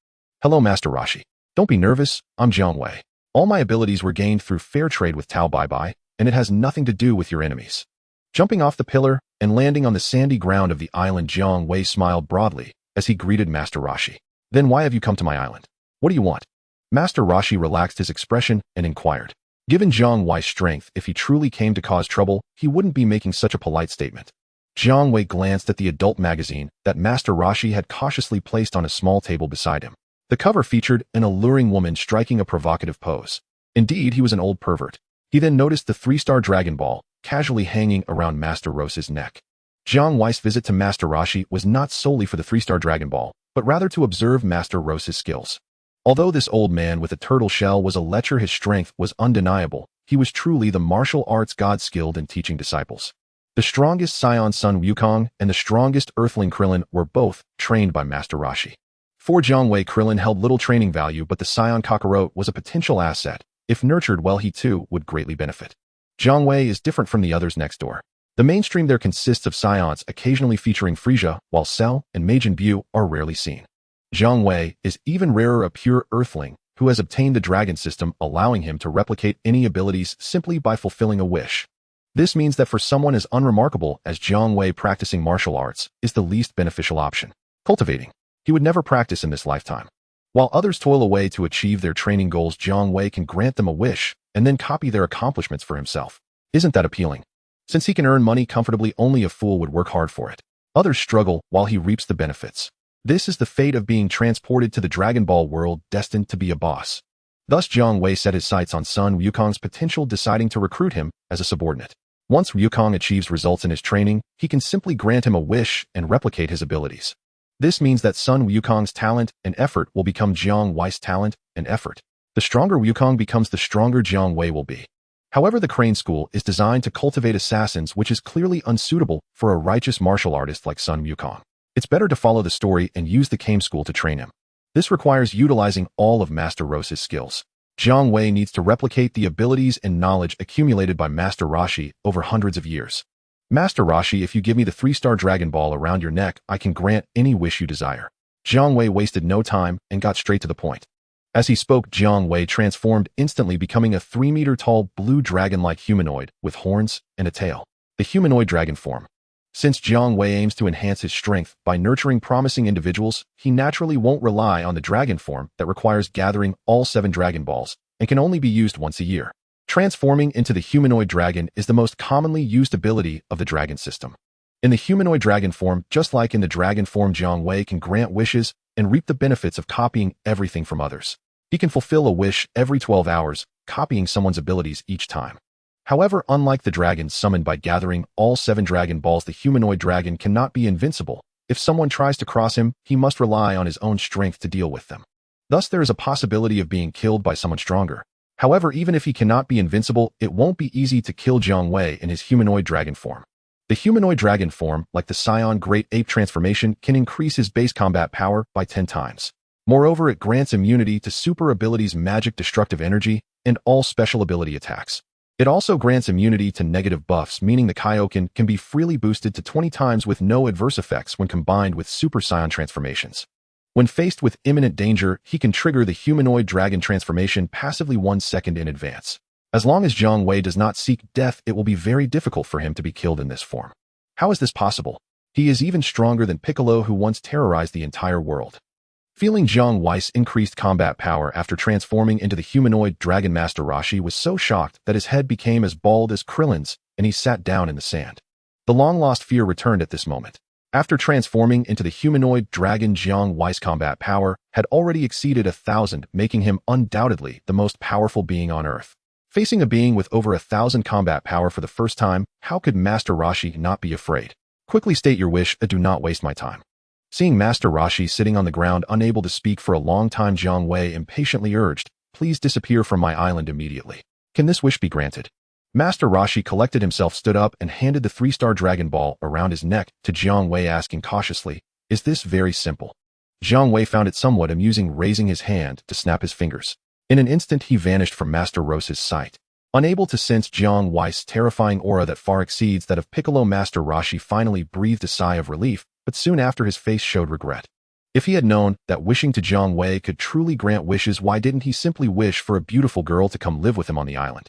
Hello, Master Roshi. Don't be nervous, I'm Jiang Wei. All my abilities were gained through fair trade with Tao Bai, and it has nothing to do with your enemies. Jumping off the pillar and landing on the sandy ground of the island, Jiang Wei smiled broadly as he greeted Master Roshi. Then why have you come to my island? What do you want? Master Roshi relaxed his expression and inquired. Given Jiang Wei's strength, if he truly came to cause trouble, he wouldn't be making such a polite statement. Jiang Wei glanced at the adult magazine that Master Roshi had cautiously placed on a small table beside him. The cover featured an alluring woman striking a provocative pose. Indeed, he was an old pervert. He then noticed the 3-star Dragon Ball casually hanging around Master Roshi's neck. Jiang Wei's visit to Master Roshi was not solely for the 3-star Dragon Ball, but rather to observe Master Roshi's skills. Although this old man with a turtle shell was a lecher, his strength was undeniable. He was truly the martial arts god, skilled in teaching disciples. The strongest Saiyan son Wukong and the strongest Earthling Krillin were both trained by Master Roshi. For Jiang Wei, Krillin held little training value, but the Saiyan Kakarot was a potential asset. If nurtured well, he too would greatly benefit. Jiang Wei is different from the others next door. The mainstream there consists of Saiyans, occasionally featuring Frieza, while Cell and Majin Buu are rarely seen. Jiang Wei is even rarer, a pure Earthling who has obtained the Dragon System, allowing him to replicate any abilities simply by fulfilling a wish. This means that for someone as unremarkable as Jiang Wei, practicing martial arts is the least beneficial option. Cultivating. He would never practice in this lifetime. While others toil away to achieve their training goals, Jiang Wei can grant them a wish and then copy their accomplishments for himself. Isn't that appealing? Since he can earn money comfortably, only a fool would work hard for it. Others struggle while he reaps the benefits. This is the fate of being transported to the Dragon Ball world, destined to be a boss. Thus, Jiang Wei set his sights on Sun Wukong's potential, deciding to recruit him as a subordinate. Once Wukong achieves results in his training, he can simply grant him a wish and replicate his abilities. This means that Sun Wukong's talent and effort will become Jiang Wei's talent and effort. The stronger Wukong becomes, the stronger Jiang Wei will be. However, the Crane School is designed to cultivate assassins, which is clearly unsuitable for a righteous martial artist like Sun Wukong. It's better to follow the story and use the Kame School to train him. This requires utilizing all of Master Roshi's skills. Jiang Wei needs to replicate the abilities and knowledge accumulated by Master Roshi over hundreds of years. Master Roshi, if you give me the 3-star Dragon Ball around your neck, I can grant any wish you desire. Jiang Wei wasted no time and got straight to the point. As he spoke, Jiang Wei transformed instantly, becoming a 3-meter tall blue dragon-like humanoid with horns and a tail. The humanoid dragon form. Since Jiang Wei aims to enhance his strength by nurturing promising individuals, he naturally won't rely on the dragon form that requires gathering all 7 Dragon Balls and can only be used once a year. Transforming into the humanoid dragon is the most commonly used ability of the dragon system. In the humanoid dragon form, just like in the dragon form, Jiang Wei can grant wishes and reap the benefits of copying everything from others. He can fulfill a wish every 12 hours, copying someone's abilities each time. However, unlike the dragons summoned by gathering all 7 Dragon Balls, the humanoid dragon cannot be invincible. If someone tries to cross him, he must rely on his own strength to deal with them. Thus, there is a possibility of being killed by someone stronger. However, even if he cannot be invincible, it won't be easy to kill Jiang Wei in his humanoid dragon form. The humanoid dragon form, like the Saiyan Great Ape transformation, can increase his base combat power by 10 times. Moreover, it grants immunity to super abilities Magic Destructive Energy and all special ability attacks. It also grants immunity to negative buffs, meaning the Kaioken can be freely boosted to 20 times with no adverse effects when combined with Super Saiyan transformations. When faced with imminent danger, he can trigger the humanoid dragon transformation passively 1 second in advance. As long as Jiang Wei does not seek death, it will be very difficult for him to be killed in this form. How is this possible? He is even stronger than Piccolo, who once terrorized the entire world. Feeling Jiang Wei's increased combat power after transforming into the humanoid dragon, Master Roshi was so shocked that his head became as bald as Krillin's, and he sat down in the sand. The long-lost fear returned at this moment. After transforming into the humanoid dragon, Jiang Wei's combat power had already exceeded 1,000, making him undoubtedly the most powerful being on Earth. Facing a being with over 1,000 combat power for the first time, how could Master Roshi not be afraid? Quickly state your wish, do not waste my time. Seeing Master Roshi sitting on the ground, unable to speak for a long time, Jiang Wei impatiently urged, "Please disappear from my island immediately. Can this wish be granted?" Master Roshi collected himself, stood up, and handed the 3-star Dragon Ball around his neck to Jiang Wei, asking cautiously, "Is this very simple?" Jiang Wei found it somewhat amusing, raising his hand to snap his fingers. In an instant, he vanished from Master Rose's sight. Unable to sense Jiang Wei's terrifying aura that far exceeds that of Piccolo, Master Roshi finally breathed a sigh of relief, but soon after his face showed regret. If he had known that wishing to Jiang Wei could truly grant wishes, why didn't he simply wish for a beautiful girl to come live with him on the island?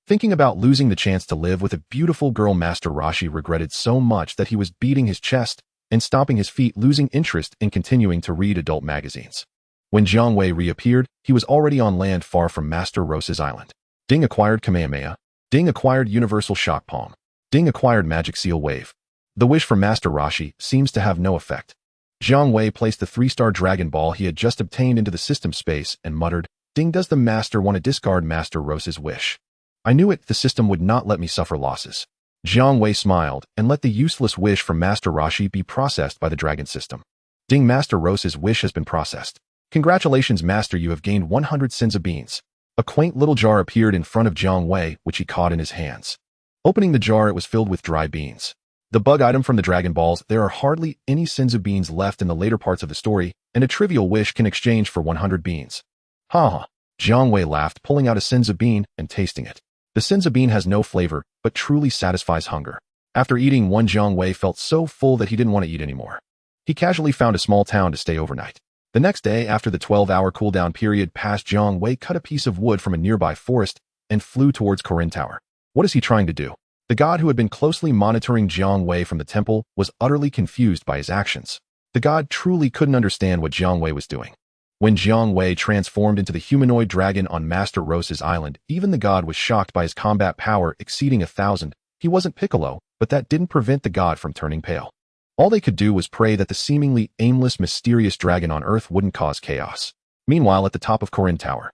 Thinking about losing the chance to live with a beautiful girl, Master Roshi regretted so much that he was beating his chest and stomping his feet, losing interest in continuing to read adult magazines. When Jiang Wei reappeared, he was already on land far from Master Rose's island. Ding acquired Kamehameha. Ding acquired Universal Shock Palm. Ding acquired Magic Seal Wave. The wish for Master Roshi seems to have no effect. Jiang Wei placed the 3-star Dragon Ball he had just obtained into the system space and muttered, "Ding, does the Master want to discard Master Rose's wish? I knew it, the system would not let me suffer losses." Jiang Wei smiled and let the useless wish from Master Roshi be processed by the Dragon system. Ding, Master Rose's wish has been processed. Congratulations, Master, you have gained 100 Senza beans. A quaint little jar appeared in front of Jiang Wei, which he caught in his hands. Opening the jar, it was filled with dry beans. The bug item from the Dragon Balls, there are hardly any Senzu beans left in the later parts of the story, and a trivial wish can exchange for 100 beans. Ha ha! Jiang Wei laughed, pulling out a Senzu bean and tasting it. The Senzu bean has no flavor, but truly satisfies hunger. After eating one, Jiang Wei felt so full that he didn't want to eat anymore. He casually found a small town to stay overnight. The next day, after the 12-hour cooldown period passed, Jiang Wei cut a piece of wood from a nearby forest and flew towards Corin Tower. What is he trying to do? The god who had been closely monitoring Jiang Wei from the temple was utterly confused by his actions. The god truly couldn't understand what Jiang Wei was doing. When Jiang Wei transformed into the humanoid dragon on Master Rose's island, even the god was shocked by his combat power exceeding 1,000. He wasn't Piccolo, but that didn't prevent the god from turning pale. All they could do was pray that the seemingly aimless, mysterious dragon on Earth wouldn't cause chaos. Meanwhile, at the top of Corin Tower,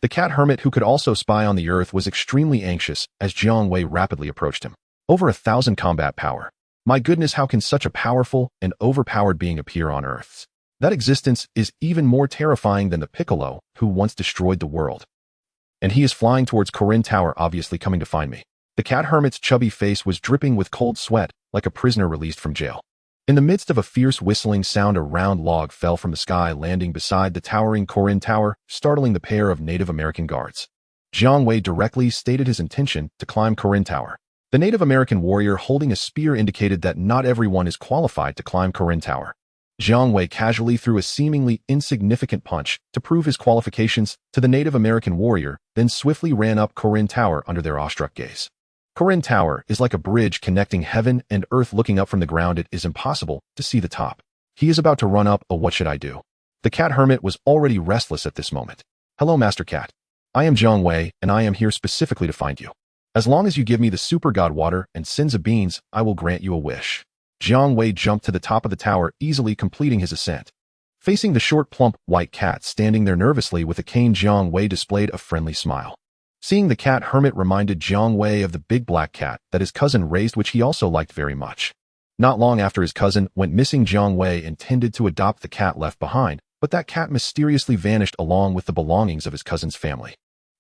the cat hermit, who could also spy on the Earth, was extremely anxious as Jiang Wei rapidly approached him. Over 1,000 combat power. My goodness, how can such a powerful and overpowered being appear on Earth? That existence is even more terrifying than the Piccolo who once destroyed the world. And he is flying towards Corin Tower, obviously coming to find me. The cat hermit's chubby face was dripping with cold sweat, like a prisoner released from jail. In the midst of a fierce whistling sound, a round log fell from the sky, landing beside the towering Corin Tower, startling the pair of Native American guards. Jiang Wei directly stated his intention to climb Corin Tower. The Native American warrior holding a spear indicated that not everyone is qualified to climb Corin Tower. Jiang Wei casually threw a seemingly insignificant punch to prove his qualifications to the Native American warrior, then swiftly ran up Corin Tower under their awestruck gaze. Corinne Tower is like a bridge connecting heaven and earth. Looking up from the ground, it is impossible to see the top. He is about to run up. Oh, what should I do? The cat hermit was already restless at this moment. Hello, Master Cat. I am Jiang Wei, and I am here specifically to find you. As long as you give me the super god water and sins of beans, I will grant you a wish. Jiang Wei jumped to the top of the tower, easily completing his ascent. Facing the short, plump, white cat standing there nervously with a cane, Jiang Wei displayed a friendly smile. Seeing the cat hermit reminded Jiang Wei of the big black cat that his cousin raised, which he also liked very much. Not long after his cousin went missing, Jiang Wei intended to adopt the cat left behind, but that cat mysteriously vanished along with the belongings of his cousin's family.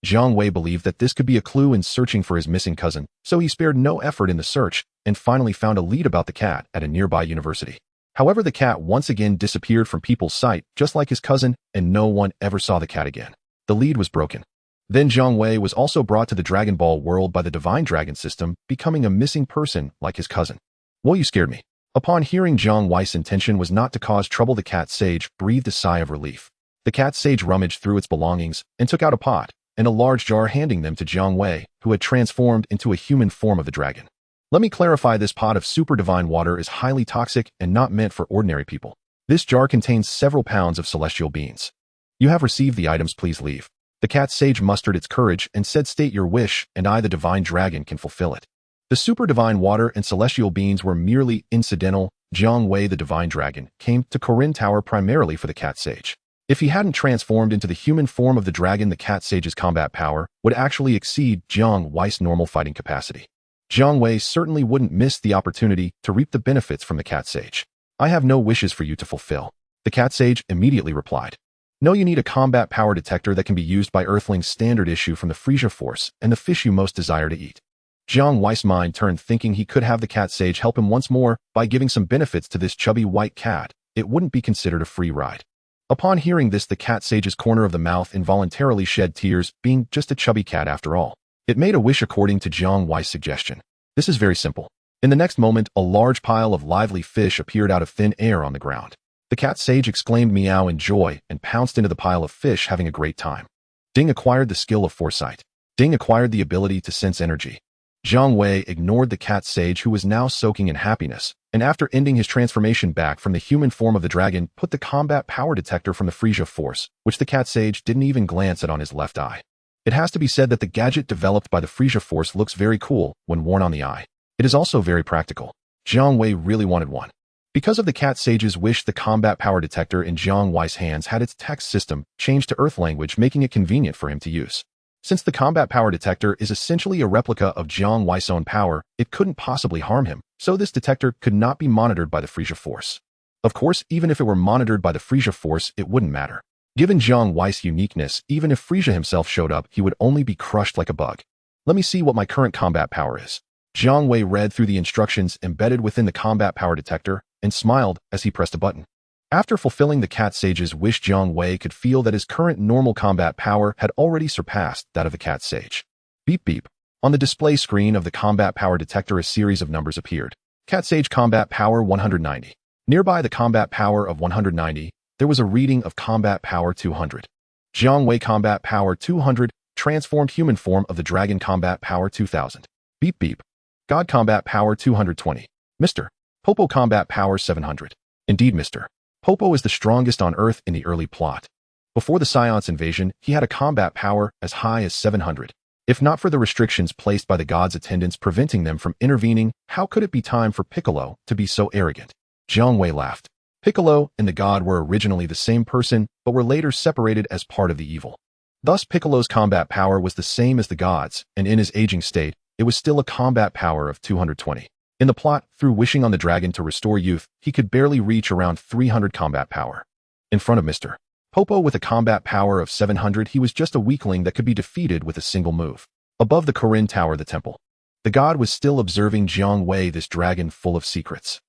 Jiang Wei believed that this could be a clue in searching for his missing cousin, so he spared no effort in the search and finally found a lead about the cat at a nearby university. However, the cat once again disappeared from people's sight, just like his cousin, and no one ever saw the cat again. The lead was broken. Then Jiang Wei was also brought to the Dragon Ball world by the Divine Dragon system, becoming a missing person like his cousin. Well, you scared me. Upon hearing Jiang Wei's intention was not to cause trouble, the cat sage breathed a sigh of relief. The cat sage rummaged through its belongings and took out a pot and a large jar, handing them to Jiang Wei, who had transformed into a human form of the dragon. Let me clarify, this pot of super divine water is highly toxic and not meant for ordinary people. This jar contains several pounds of celestial beans. You have received the items, please leave. The cat sage mustered its courage and said, state your wish, and I, the divine dragon, can fulfill it. The super divine water and celestial beans were merely incidental. Jiang Wei, the divine dragon, came to Corinne Tower primarily for the cat sage. If he hadn't transformed into the human form of the dragon, the cat sage's combat power would actually exceed Jiang Wei's normal fighting capacity. Jiang Wei certainly wouldn't miss the opportunity to reap the benefits from the cat sage. I have no wishes for you to fulfill. The cat sage immediately replied. No, you need a combat power detector that can be used by Earthlings, standard issue from the Frieza Force, and the fish you most desire to eat. Jiang Wei's mind turned, thinking he could have the cat sage help him once more by giving some benefits to this chubby white cat. It wouldn't be considered a free ride. Upon hearing this, the cat sage's corner of the mouth involuntarily shed tears, being just a chubby cat after all. It made a wish according to Jiang Wei's suggestion. This is very simple. In the next moment, a large pile of lively fish appeared out of thin air on the ground. The cat sage exclaimed meow in joy and pounced into the pile of fish, having a great time. Ding acquired the skill of foresight. Ding acquired the ability to sense energy. Jiang Wei ignored the cat sage, who was now soaking in happiness, and after ending his transformation back from the human form of the dragon, put the combat power detector from the Frieza Force, which the cat sage didn't even glance at, on his left eye. It has to be said that the gadget developed by the Frieza Force looks very cool when worn on the eye. It is also very practical. Jiang Wei really wanted one. Because of the cat sage's wish, the combat power detector in Jiang Wei's hands had its text system changed to Earth language, making it convenient for him to use. Since the combat power detector is essentially a replica of Jiang Wei's own power, it couldn't possibly harm him, so this detector could not be monitored by the Frieza Force. Of course, even if it were monitored by the Frieza Force, it wouldn't matter. Given Jiang Wei's uniqueness, even if Frieza himself showed up, he would only be crushed like a bug. Let me see what my current combat power is. Jiang Wei read through the instructions embedded within the combat power detector and smiled as he pressed a button. After fulfilling the cat sage's wish, Jiang Wei could feel that his current normal combat power had already surpassed that of the cat sage. Beep beep. On the display screen of the combat power detector, a series of numbers appeared. Cat sage combat power 190. Nearby the combat power of 190, there was a reading of combat power 200. Jiang Wei combat power 200, transformed human form of the dragon combat power 2000. Beep beep. God combat power 220. Mr. Popo combat power 700. Indeed, Mr. Popo is the strongest on Earth in the early plot. Before the Saiyan invasion, he had a combat power as high as 700. If not for the restrictions placed by the gods' attendants preventing them from intervening, how could it be time for Piccolo to be so arrogant? Jiang Wei laughed. Piccolo and the god were originally the same person, but were later separated as part of the evil. Thus, Piccolo's combat power was the same as the gods, and in his aging state, it was still a combat power of 220. In the plot, through wishing on the dragon to restore youth, he could barely reach around 300 combat power. In front of Mr. Popo with a combat power of 700, he was just a weakling that could be defeated with a single move. Above the Corinne Tower, the temple, the god was still observing Jiang Wei, this dragon full of secrets.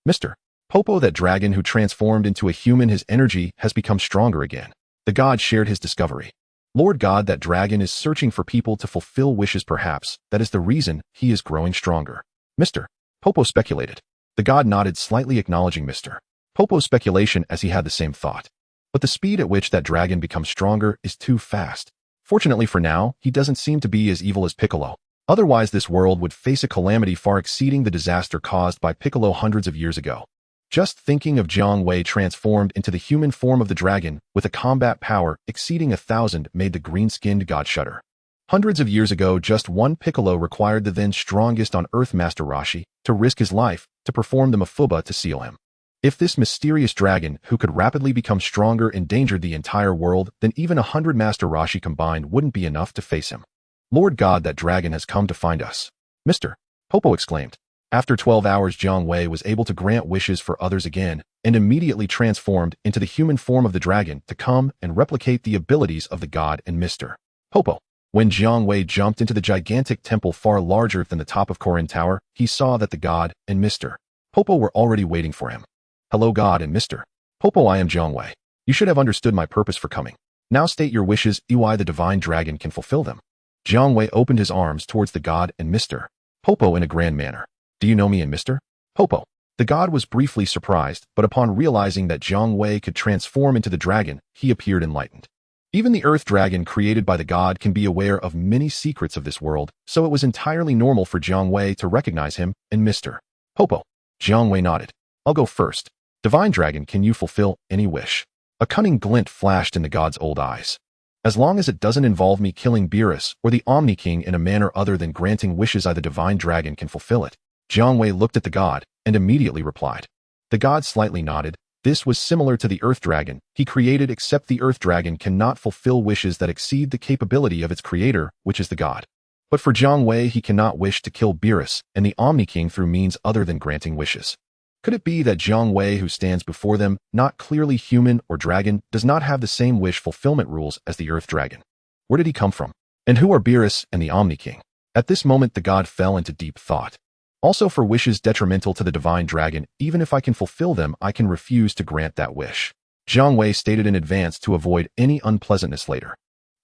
Mr. Popo, that dragon who transformed into a human, his energy has become stronger again. The god shared his discovery. Lord God, that dragon is searching for people to fulfill wishes. Perhaps that is the reason he is growing stronger. Mr. Popo speculated. The god nodded slightly, acknowledging Mr. Popo's speculation, as he had the same thought. But the speed at which that dragon becomes stronger is too fast. Fortunately for now, he doesn't seem to be as evil as Piccolo. Otherwise, this world would face a calamity far exceeding the disaster caused by Piccolo hundreds of years ago. Just thinking of Jiang Wei transformed into the human form of the dragon with a combat power exceeding 1,000 made the green-skinned god shudder. Hundreds of years ago, just one Piccolo required the then strongest on Earth Master Roshi to risk his life to perform the Mafuba to seal him. If this mysterious dragon, who could rapidly become stronger, endangered the entire world, then even 100 Master Roshi combined wouldn't be enough to face him. Lord God, that dragon has come to find us. Mr. Popo exclaimed. After 12 hours, Jiang Wei was able to grant wishes for others again, and immediately transformed into the human form of the dragon to come and replicate the abilities of the god and Mr. Popo. When Jiang Wei jumped into the gigantic temple far larger than the top of Korin Tower, he saw that the god and Mr. Popo were already waiting for him. Hello God and Mr. Popo, I am Jiang Wei. You should have understood my purpose for coming. Now state your wishes, why the divine dragon can fulfill them. Jiang Wei opened his arms towards the god and Mr. Popo in a grand manner. Do you know me and Mr. Popo? The god was briefly surprised, but upon realizing that Jiang Wei could transform into the dragon, he appeared enlightened. Even the earth dragon created by the god can be aware of many secrets of this world, so it was entirely normal for Jiang Wei to recognize him and Mr. Popo. Jiang Wei nodded. I'll go first. Divine dragon, can you fulfill any wish? A cunning glint flashed in the god's old eyes. As long as it doesn't involve me killing Beerus or the Omni King in a manner other than granting wishes, I, the divine dragon, can fulfill it. Jiang Wei looked at the god and immediately replied. The god slightly nodded. This was similar to the earth dragon he created, except the earth dragon cannot fulfill wishes that exceed the capability of its creator, which is the god. But for Jiang Wei, he cannot wish to kill Beerus and the Omni King through means other than granting wishes. Could it be that Jiang Wei, who stands before them, not clearly human or dragon, does not have the same wish fulfillment rules as the earth dragon? Where did he come from? And who are Beerus and the Omni King? At this moment, the god fell into deep thought. Also, for wishes detrimental to the divine dragon, even if I can fulfill them, I can refuse to grant that wish. Jiang Wei stated in advance to avoid any unpleasantness later.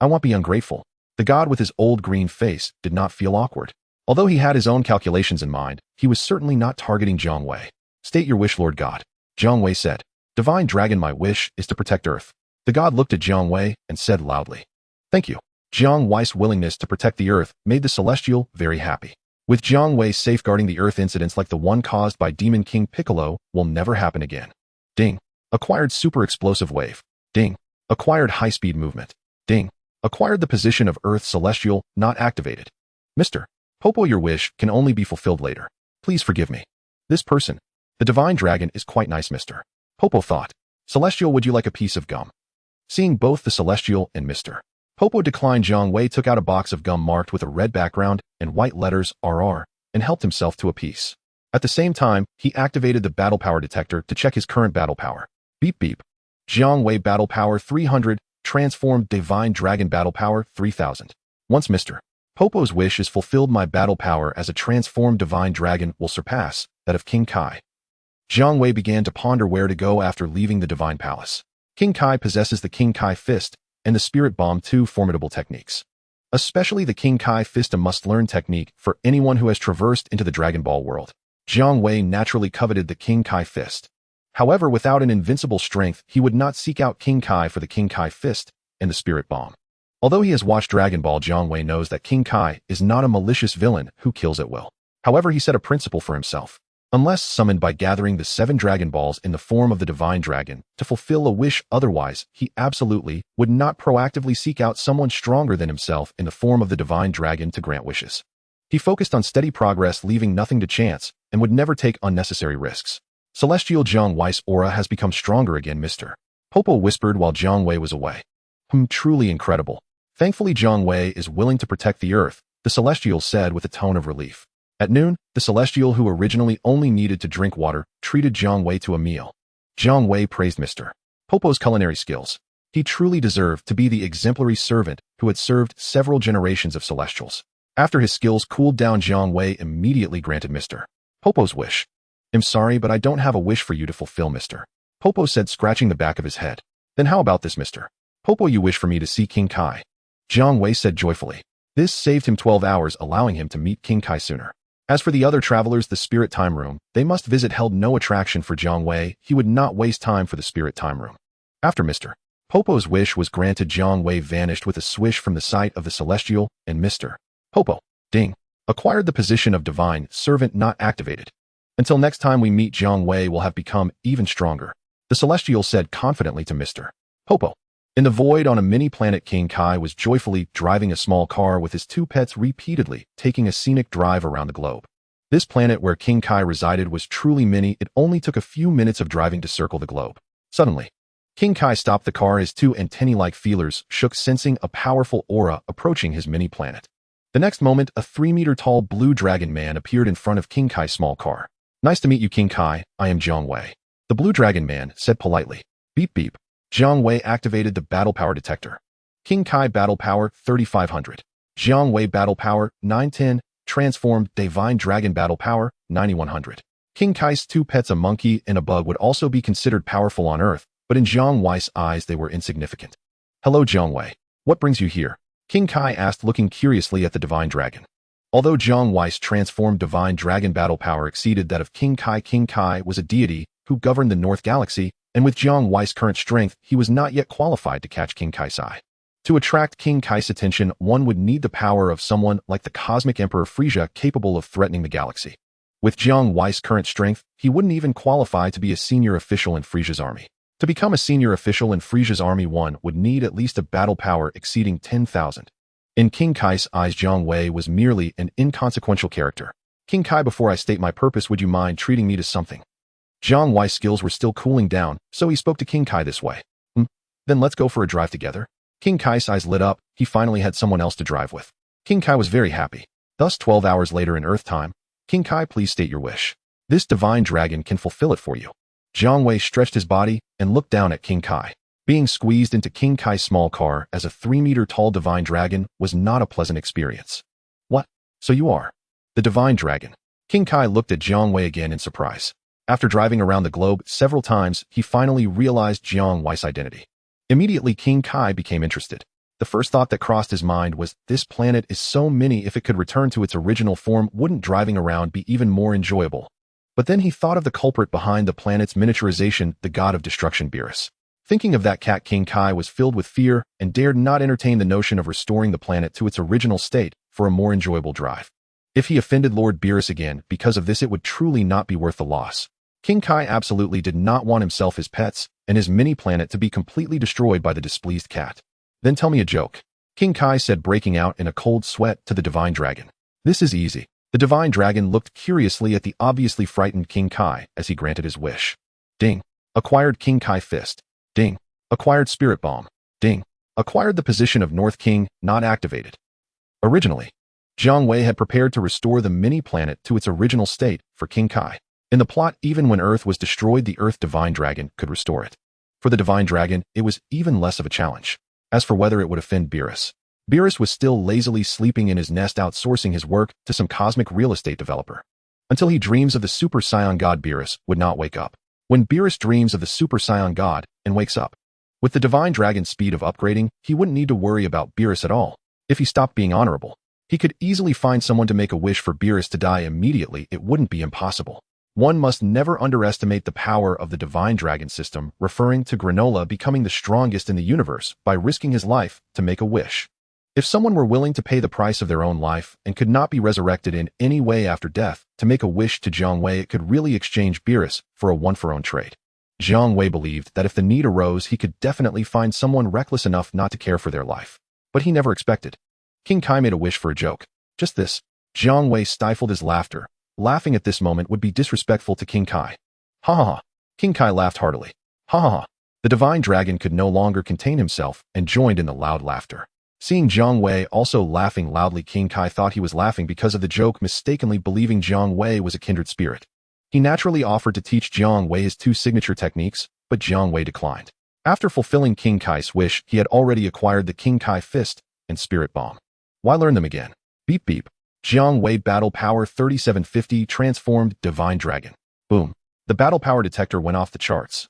I won't be ungrateful. The god with his old green face did not feel awkward. Although he had his own calculations in mind, he was certainly not targeting Jiang Wei. State your wish, Lord God. Jiang Wei said. Divine dragon, my wish is to protect Earth. The god looked at Jiang Wei and said loudly. Thank you. Jiang Wei's willingness to protect the Earth made the Celestial very happy. With Jiang Wei safeguarding the Earth, incidents like the one caused by Demon King Piccolo will never happen again. Ding. Acquired super explosive wave. Ding. Acquired high-speed movement. Ding. Acquired the position of Earth Celestial not activated. Mr. Popo, your wish can only be fulfilled later. Please forgive me. This person, the divine dragon, is quite nice, Mr. Popo thought. Celestial, would you like a piece of gum? Seeing both the Celestial and Mr. Popo declined, Jiang Wei took out a box of gum marked with a red background and white letters RR and helped himself to a piece. At the same time, he activated the battle power detector to check his current battle power. Beep beep. Jiang Wei battle power 300, transformed divine dragon battle power 3000. Once Mr. Popo's wish is fulfilled, my battle power as a transformed divine dragon will surpass that of King Kai. Jiang Wei began to ponder where to go after leaving the divine palace. King Kai possesses the King Kai fist and the spirit bomb, two formidable techniques. Especially the King Kai fist, a must-learn technique for anyone who has traversed into the Dragon Ball world. Jiang Wei naturally coveted the King Kai fist. However, without an invincible strength, he would not seek out King Kai for the King Kai fist and the spirit bomb. Although he has watched Dragon Ball, Jiang Wei knows that King Kai is not a malicious villain who kills at will. However, he set a principle for himself. Unless summoned by gathering the 7 Dragon Balls in the form of the Divine Dragon to fulfill a wish, otherwise, he absolutely would not proactively seek out someone stronger than himself in the form of the Divine Dragon to grant wishes. He focused on steady progress, leaving nothing to chance, and would never take unnecessary risks. Celestial, Jiang Wei's aura has become stronger again, Mr. Popo whispered while Jiang Wei was away. Truly incredible. Thankfully, Jiang Wei is willing to protect the Earth, the Celestial said with a tone of relief. At noon, the Celestial, who originally only needed to drink water, treated Jiang Wei to a meal. Jiang Wei praised Mr. Popo's culinary skills. He truly deserved to be the exemplary servant who had served several generations of Celestials. After his skills cooled down, Jiang Wei immediately granted Mr. Popo's wish. I'm sorry, but I don't have a wish for you to fulfill, Mr. Popo said, scratching the back of his head. Then how about this, Mr. Popo? You wish for me to see King Kai? Jiang Wei said joyfully. This saved him 12 hours, allowing him to meet King Kai sooner. As for the other travelers, the Spirit Time Room they must visit held no attraction for Jiang Wei. He would not waste time for the Spirit Time Room. After Mr. Popo's wish was granted, Jiang Wei vanished with a swish from the sight of the Celestial and Mr. Popo. Ding. Acquired the position of divine servant not activated. Until next time we meet, Jiang Wei will have become even stronger. The Celestial said confidently to Mr. Popo. In the void on a mini-planet, King Kai was joyfully driving a small car with his two pets, repeatedly taking a scenic drive around the globe. This planet where King Kai resided was truly mini. It only took a few minutes of driving to circle the globe. Suddenly, King Kai stopped the car. His two antennae-like feelers shook, sensing a powerful aura approaching his mini-planet. The next moment, a 3-meter-tall blue dragon man appeared in front of King Kai's small car. Nice to meet you, King Kai. I am Jiang Wei. The blue dragon man said politely. Beep beep. Jiang Wei activated the battle power detector. King Kai battle power 3500. Jiang Wei battle power 910. Transformed divine dragon battle power 9100. King Kai's two pets, a monkey and a bug, would also be considered powerful on Earth, but in Jiang Wei's eyes they were insignificant. Hello Jiang Wei. What brings you here? King Kai asked, looking curiously at the divine dragon. Although Jiang Wei's transformed divine dragon battle power exceeded that of King Kai was a deity who governed the North Galaxy, and with Jiang Wei's current strength, he was not yet qualified to catch King Kai's eye. To attract King Kai's attention, one would need the power of someone like the Cosmic Emperor Frieza, capable of threatening the galaxy. With Jiang Wei's current strength, he wouldn't even qualify to be a senior official in Frieza's army. To become a senior official in Frieza's army, one would need at least a battle power exceeding 10,000. In King Kai's eyes, Jiang Wei was merely an inconsequential character. King Kai, before I state my purpose, would you mind treating me to something? Jiang Wei's skills were still cooling down, so he spoke to King Kai this way. Then let's go for a drive together. King Kai's eyes lit up. He finally had someone else to drive with. King Kai was very happy. Thus, 12 hours later in Earth time, King Kai, please state your wish. This divine dragon can fulfill it for you. Jiang Wei stretched his body and looked down at King Kai. Being squeezed into King Kai's small car as a 3-meter-tall divine dragon was not a pleasant experience. What? So you are the divine dragon? King Kai looked at Jiang Wei again in surprise. After driving around the globe several times, he finally realized Jiang Wei's identity. Immediately, King Kai became interested. The first thought that crossed his mind was, this planet is so mini, if it could return to its original form, wouldn't driving around be even more enjoyable? But then he thought of the culprit behind the planet's miniaturization, the god of destruction, Beerus. Thinking of that cat, King Kai was filled with fear and dared not entertain the notion of restoring the planet to its original state for a more enjoyable drive. If he offended Lord Beerus again because of this, it would truly not be worth the loss. King Kai absolutely did not want himself, his pets, and his mini-planet to be completely destroyed by the displeased cat. Then tell me a joke, King Kai said, breaking out in a cold sweat to the divine dragon. This is easy. The divine dragon looked curiously at the obviously frightened King Kai as he granted his wish. Ding. Acquired King Kai fist. Ding. Acquired spirit bomb. Ding. Acquired the position of North King, not activated. Originally, Jiang Wei had prepared to restore the mini-planet to its original state for King Kai. In the plot, even when Earth was destroyed, the Earth Divine Dragon could restore it. For the Divine Dragon, it was even less of a challenge. As for whether it would offend Beerus, Beerus was still lazily sleeping in his nest, outsourcing his work to some cosmic real estate developer. Until he dreams of the Super Saiyan God, Beerus would not wake up. When Beerus dreams of the Super Saiyan God and wakes up, with the Divine Dragon's speed of upgrading, he wouldn't need to worry about Beerus at all. If he stopped being honorable, he could easily find someone to make a wish for Beerus to die immediately. It wouldn't be impossible. One must never underestimate the power of the Divine Dragon system, referring to Granola becoming the strongest in the universe by risking his life to make a wish. If someone were willing to pay the price of their own life and could not be resurrected in any way after death to make a wish to Jiang Wei, it could really exchange Beerus for a one-for-one trade. Jiang Wei believed that if the need arose, he could definitely find someone reckless enough not to care for their life. But he never expected. King Kai made a wish for a joke. Just this. Jiang Wei stifled his laughter. Laughing at this moment would be disrespectful to King Kai. Ha ha ha. King Kai laughed heartily. Ha ha ha. The Divine Dragon could no longer contain himself and joined in the loud laughter. Seeing Jiang Wei also laughing loudly, King Kai thought he was laughing because of the joke, mistakenly believing Jiang Wei was a kindred spirit. He naturally offered to teach Jiang Wei his two signature techniques, but Jiang Wei declined. After fulfilling King Kai's wish, he had already acquired the King Kai fist and spirit bomb. Why learn them again? Beep beep. Jiang Wei battle power 3750 transformed divine dragon. Boom. The battle power detector went off the charts.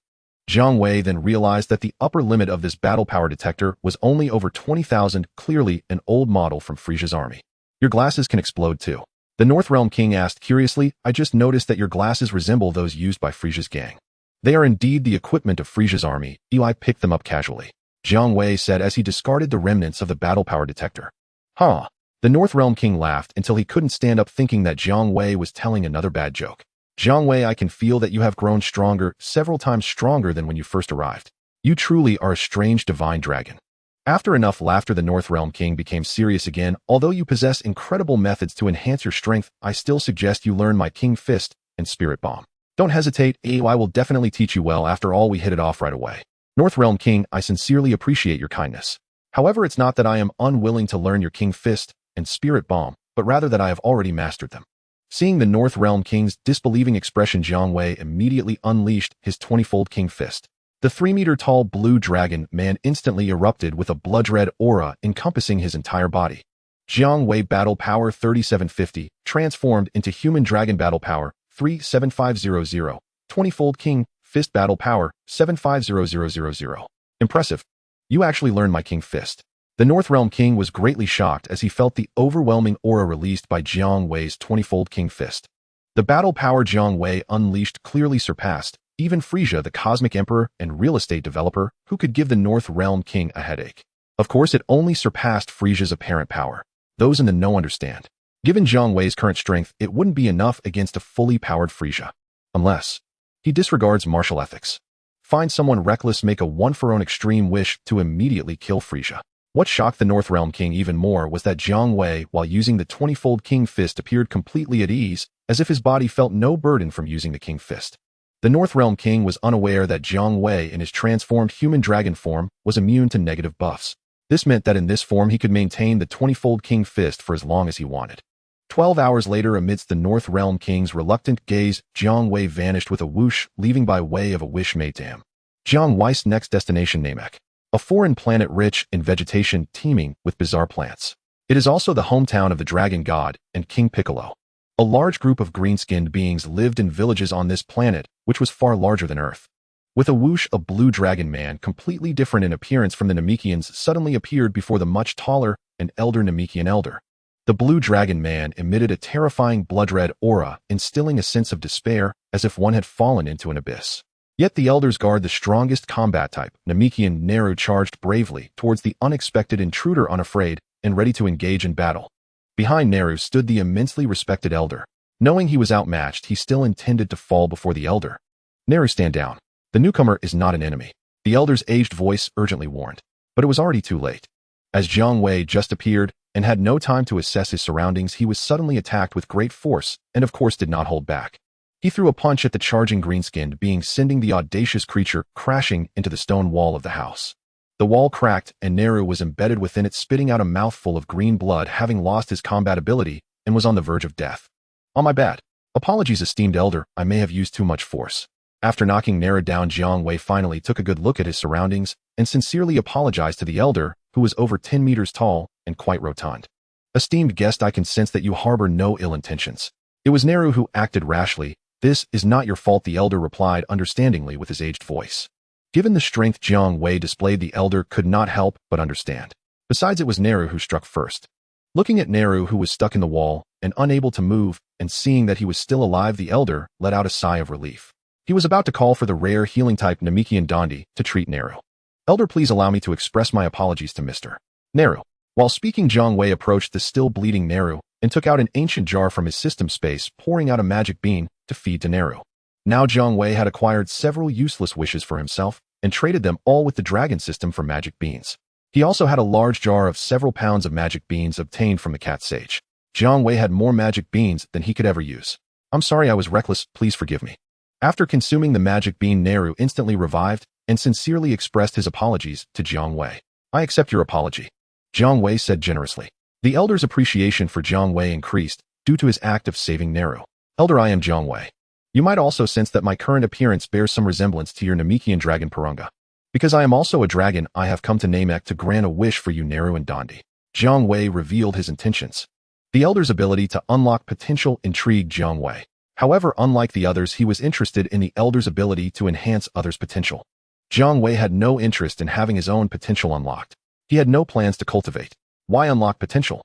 Jiang Wei then realized that the upper limit of this battle power detector was only over 20,000, clearly an old model from Frieza's army. Your glasses can explode too. The North Realm King asked curiously. I just noticed that your glasses resemble those used by Frieza's gang. They are indeed the equipment of Frieza's army. Eli picked them up casually. Jiang Wei said as he discarded the remnants of the battle power detector. Huh. The North Realm King laughed until he couldn't stand up, thinking that Jiang Wei was telling another bad joke. Jiang Wei, I can feel that you have grown stronger, several times stronger than when you first arrived. You truly are a strange divine dragon. After enough laughter, the North Realm King became serious again. Although you possess incredible methods to enhance your strength, I still suggest you learn my King Fist and Spirit Bomb. Don't hesitate, I will definitely teach you well. After all, we hit it off right away. North Realm King, I sincerely appreciate your kindness. However, it's not that I am unwilling to learn your King Fist and Spirit Bomb, but rather that I have already mastered them. Seeing the North Realm King's disbelieving expression, Jiang Wei immediately unleashed his 20-fold King Fist. The 3-meter-tall blue dragon man instantly erupted with a blood-red aura encompassing his entire body. Jiang Wei Battle Power 3750 transformed into Human Dragon Battle Power 37500, 20-fold King Fist Battle Power 750000. Impressive. You actually learned my King Fist. The North Realm King was greatly shocked as he felt the overwhelming aura released by Jiang Wei's 20-fold King Fist. The battle power Jiang Wei unleashed clearly surpassed even Frieza, the Cosmic Emperor and real estate developer, who could give the North Realm King a headache. Of course, it only surpassed Frieza's apparent power. Those in the know understand. Given Jiang Wei's current strength, it wouldn't be enough against a fully powered Frieza. Unless he disregards martial ethics. Find someone reckless, make a one-for-one extreme wish to immediately kill Frieza. What shocked the North Realm King even more was that Jiang Wei, while using the 20-fold King Fist, appeared completely at ease, as if his body felt no burden from using the King Fist. The North Realm King was unaware that Jiang Wei, in his transformed human dragon form, was immune to negative buffs. This meant that in this form he could maintain the 20-fold King Fist for as long as he wanted. 12 hours later, amidst the North Realm King's reluctant gaze, Jiang Wei vanished with a whoosh, leaving by way of a wish made to him. Jiang Wei's next destination, Namek, a foreign planet rich in vegetation teeming with bizarre plants. It is also the hometown of the Dragon God and King Piccolo. A large group of green-skinned beings lived in villages on this planet, which was far larger than Earth. With a whoosh, a blue dragon man, completely different in appearance from the Namekians, suddenly appeared before the much taller and elder Namekian elder. The blue dragon man emitted a terrifying blood-red aura, instilling a sense of despair, as if one had fallen into an abyss. Yet the elders guard the strongest combat type. Namekian Neru charged bravely towards the unexpected intruder, unafraid and ready to engage in battle. Behind Neru stood the immensely respected elder. Knowing he was outmatched, he still intended to fall before the elder. Neru, stand down. The newcomer is not an enemy. The elder's aged voice urgently warned. But it was already too late. As Jiang Wei just appeared and had no time to assess his surroundings, he was suddenly attacked with great force and of course did not hold back. He threw a punch at the charging green-skinned being, sending the audacious creature crashing into the stone wall of the house. The wall cracked and Neru was embedded within it, spitting out a mouthful of green blood, having lost his combat ability and was on the verge of death. Oh, my bad. Apologies, esteemed elder, I may have used too much force. After knocking Neru down, Jiang Wei finally took a good look at his surroundings and sincerely apologized to the elder, who was over 10 meters tall and quite rotund. Esteemed guest, I can sense that you harbor no ill intentions. It was Neru who acted rashly. This is not your fault, the elder replied understandingly with his aged voice. Given the strength Jiang Wei displayed, the elder could not help but understand. Besides, it was Neru who struck first. Looking at Neru, who was stuck in the wall and unable to move, and seeing that he was still alive, the elder let out a sigh of relief. He was about to call for the rare healing-type Namekian Dondi to treat Neru. Elder, please allow me to express my apologies to Mr. Neru. While speaking, Jiang Wei approached the still bleeding Neru and took out an ancient jar from his system space, pouring out a magic bean to feed to Neru. Now Jiang Wei had acquired several useless wishes for himself and traded them all with the dragon system for magic beans. He also had a large jar of several pounds of magic beans obtained from the cat sage. Jiang Wei had more magic beans than he could ever use. I'm sorry, I was reckless, please forgive me. After consuming the magic bean, Neru instantly revived and sincerely expressed his apologies to Jiang Wei. I accept your apology, Jiang Wei said generously. The elder's appreciation for Jiang Wei increased due to his act of saving Neru. Elder, I am Jiang Wei. You might also sense that my current appearance bears some resemblance to your Namekian dragon Purunga. Because I am also a dragon, I have come to Namek to grant a wish for you, Neru and Dondi. Jiang Wei revealed his intentions. The elder's ability to unlock potential intrigued Jiang Wei. However, unlike the others, he was interested in the elder's ability to enhance others' potential. Jiang Wei had no interest in having his own potential unlocked. He had no plans to cultivate. Why unlock potential?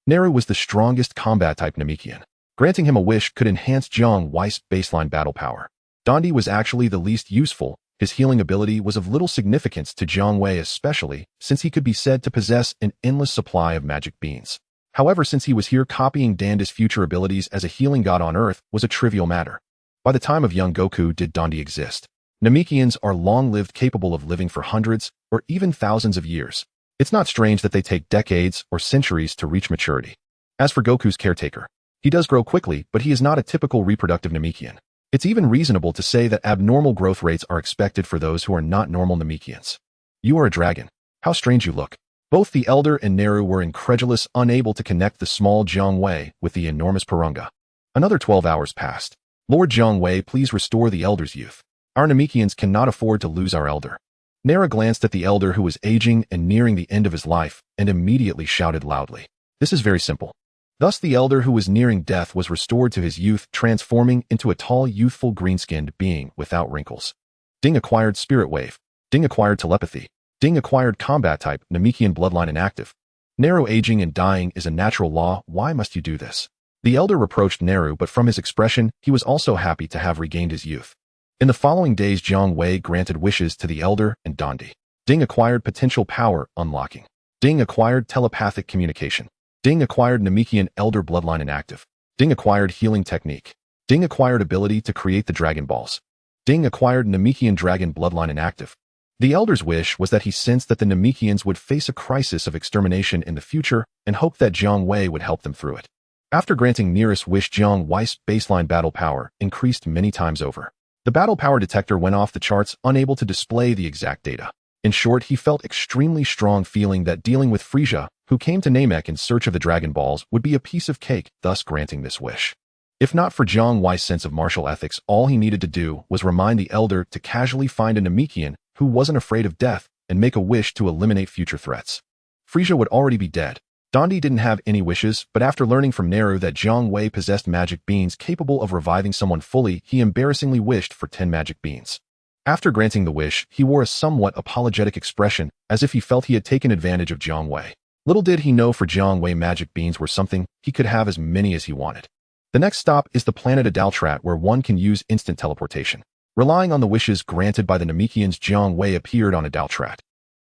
Neru was the strongest combat-type Namekian. Granting him a wish could enhance Jiang Wei's baseline battle power. Dondi was actually the least useful. His healing ability was of little significance to Jiang Wei, especially since he could be said to possess an endless supply of magic beans. However, since he was here, copying Danda's future abilities as a healing god on Earth was a trivial matter. By the time of young Goku did Dandi exist. Namekians are long-lived, capable of living for hundreds or even thousands of years. It's not strange that they take decades or centuries to reach maturity. As for Goku's caretaker, he does grow quickly, but he is not a typical reproductive Namekian. It's even reasonable to say that abnormal growth rates are expected for those who are not normal Namekians. You are a dragon. How strange you look. Both the Elder and Neru were incredulous, unable to connect the small Jiang Wei with the enormous Purunga. Another 12 hours passed. Lord Jiang Wei, please restore the Elder's youth. Our Namekians cannot afford to lose our Elder. Neru glanced at the Elder, who was aging and nearing the end of his life, and immediately shouted loudly. This is very simple. Thus the Elder, who was nearing death, was restored to his youth, transforming into a tall, youthful, green-skinned being without wrinkles. Ding acquired Spirit Wave. Ding acquired Telepathy. Ding acquired Combat Type, Namekian bloodline inactive. Neru, aging and dying is a natural law. Why must you do this? The Elder reproached Neru, but from his expression, he was also happy to have regained his youth. In the following days, Jiang Wei granted wishes to the Elder and Dandi. Ding acquired Potential Power Unlocking. Ding acquired Telepathic Communication. Ding acquired Namekian Elder bloodline inactive. Ding acquired Healing Technique. Ding acquired ability to create the Dragon Balls. Ding acquired Namekian Dragon bloodline inactive. The Elder's wish was that he sensed that the Namekians would face a crisis of extermination in the future and hoped that Jiang Wei would help them through it. After granting nearest wish, Jiang Wei's baseline battle power increased many times over. The battle power detector went off the charts, unable to display the exact data. In short, he felt extremely strong, feeling that dealing with Frieza, who came to Namek in search of the Dragon Balls, would be a piece of cake, thus granting this wish. If not for Jiang Wei's sense of martial ethics, all he needed to do was remind the Elder to casually find a Namekian who wasn't afraid of death and make a wish to eliminate future threats. Frieza would already be dead. Dandi didn't have any wishes, but after learning from Neru that Jiang Wei possessed magic beans capable of reviving someone fully, he embarrassingly wished for 10 magic beans. After granting the wish, he wore a somewhat apologetic expression, as if he felt he had taken advantage of Jiang Wei. Little did he know, for Jiang Wei, magic beans were something he could have as many as he wanted. The next stop is the planet Adaltrat, where one can use instant teleportation. Relying on the wishes granted by the Namekians, Jiang Wei appeared on Adaltrat.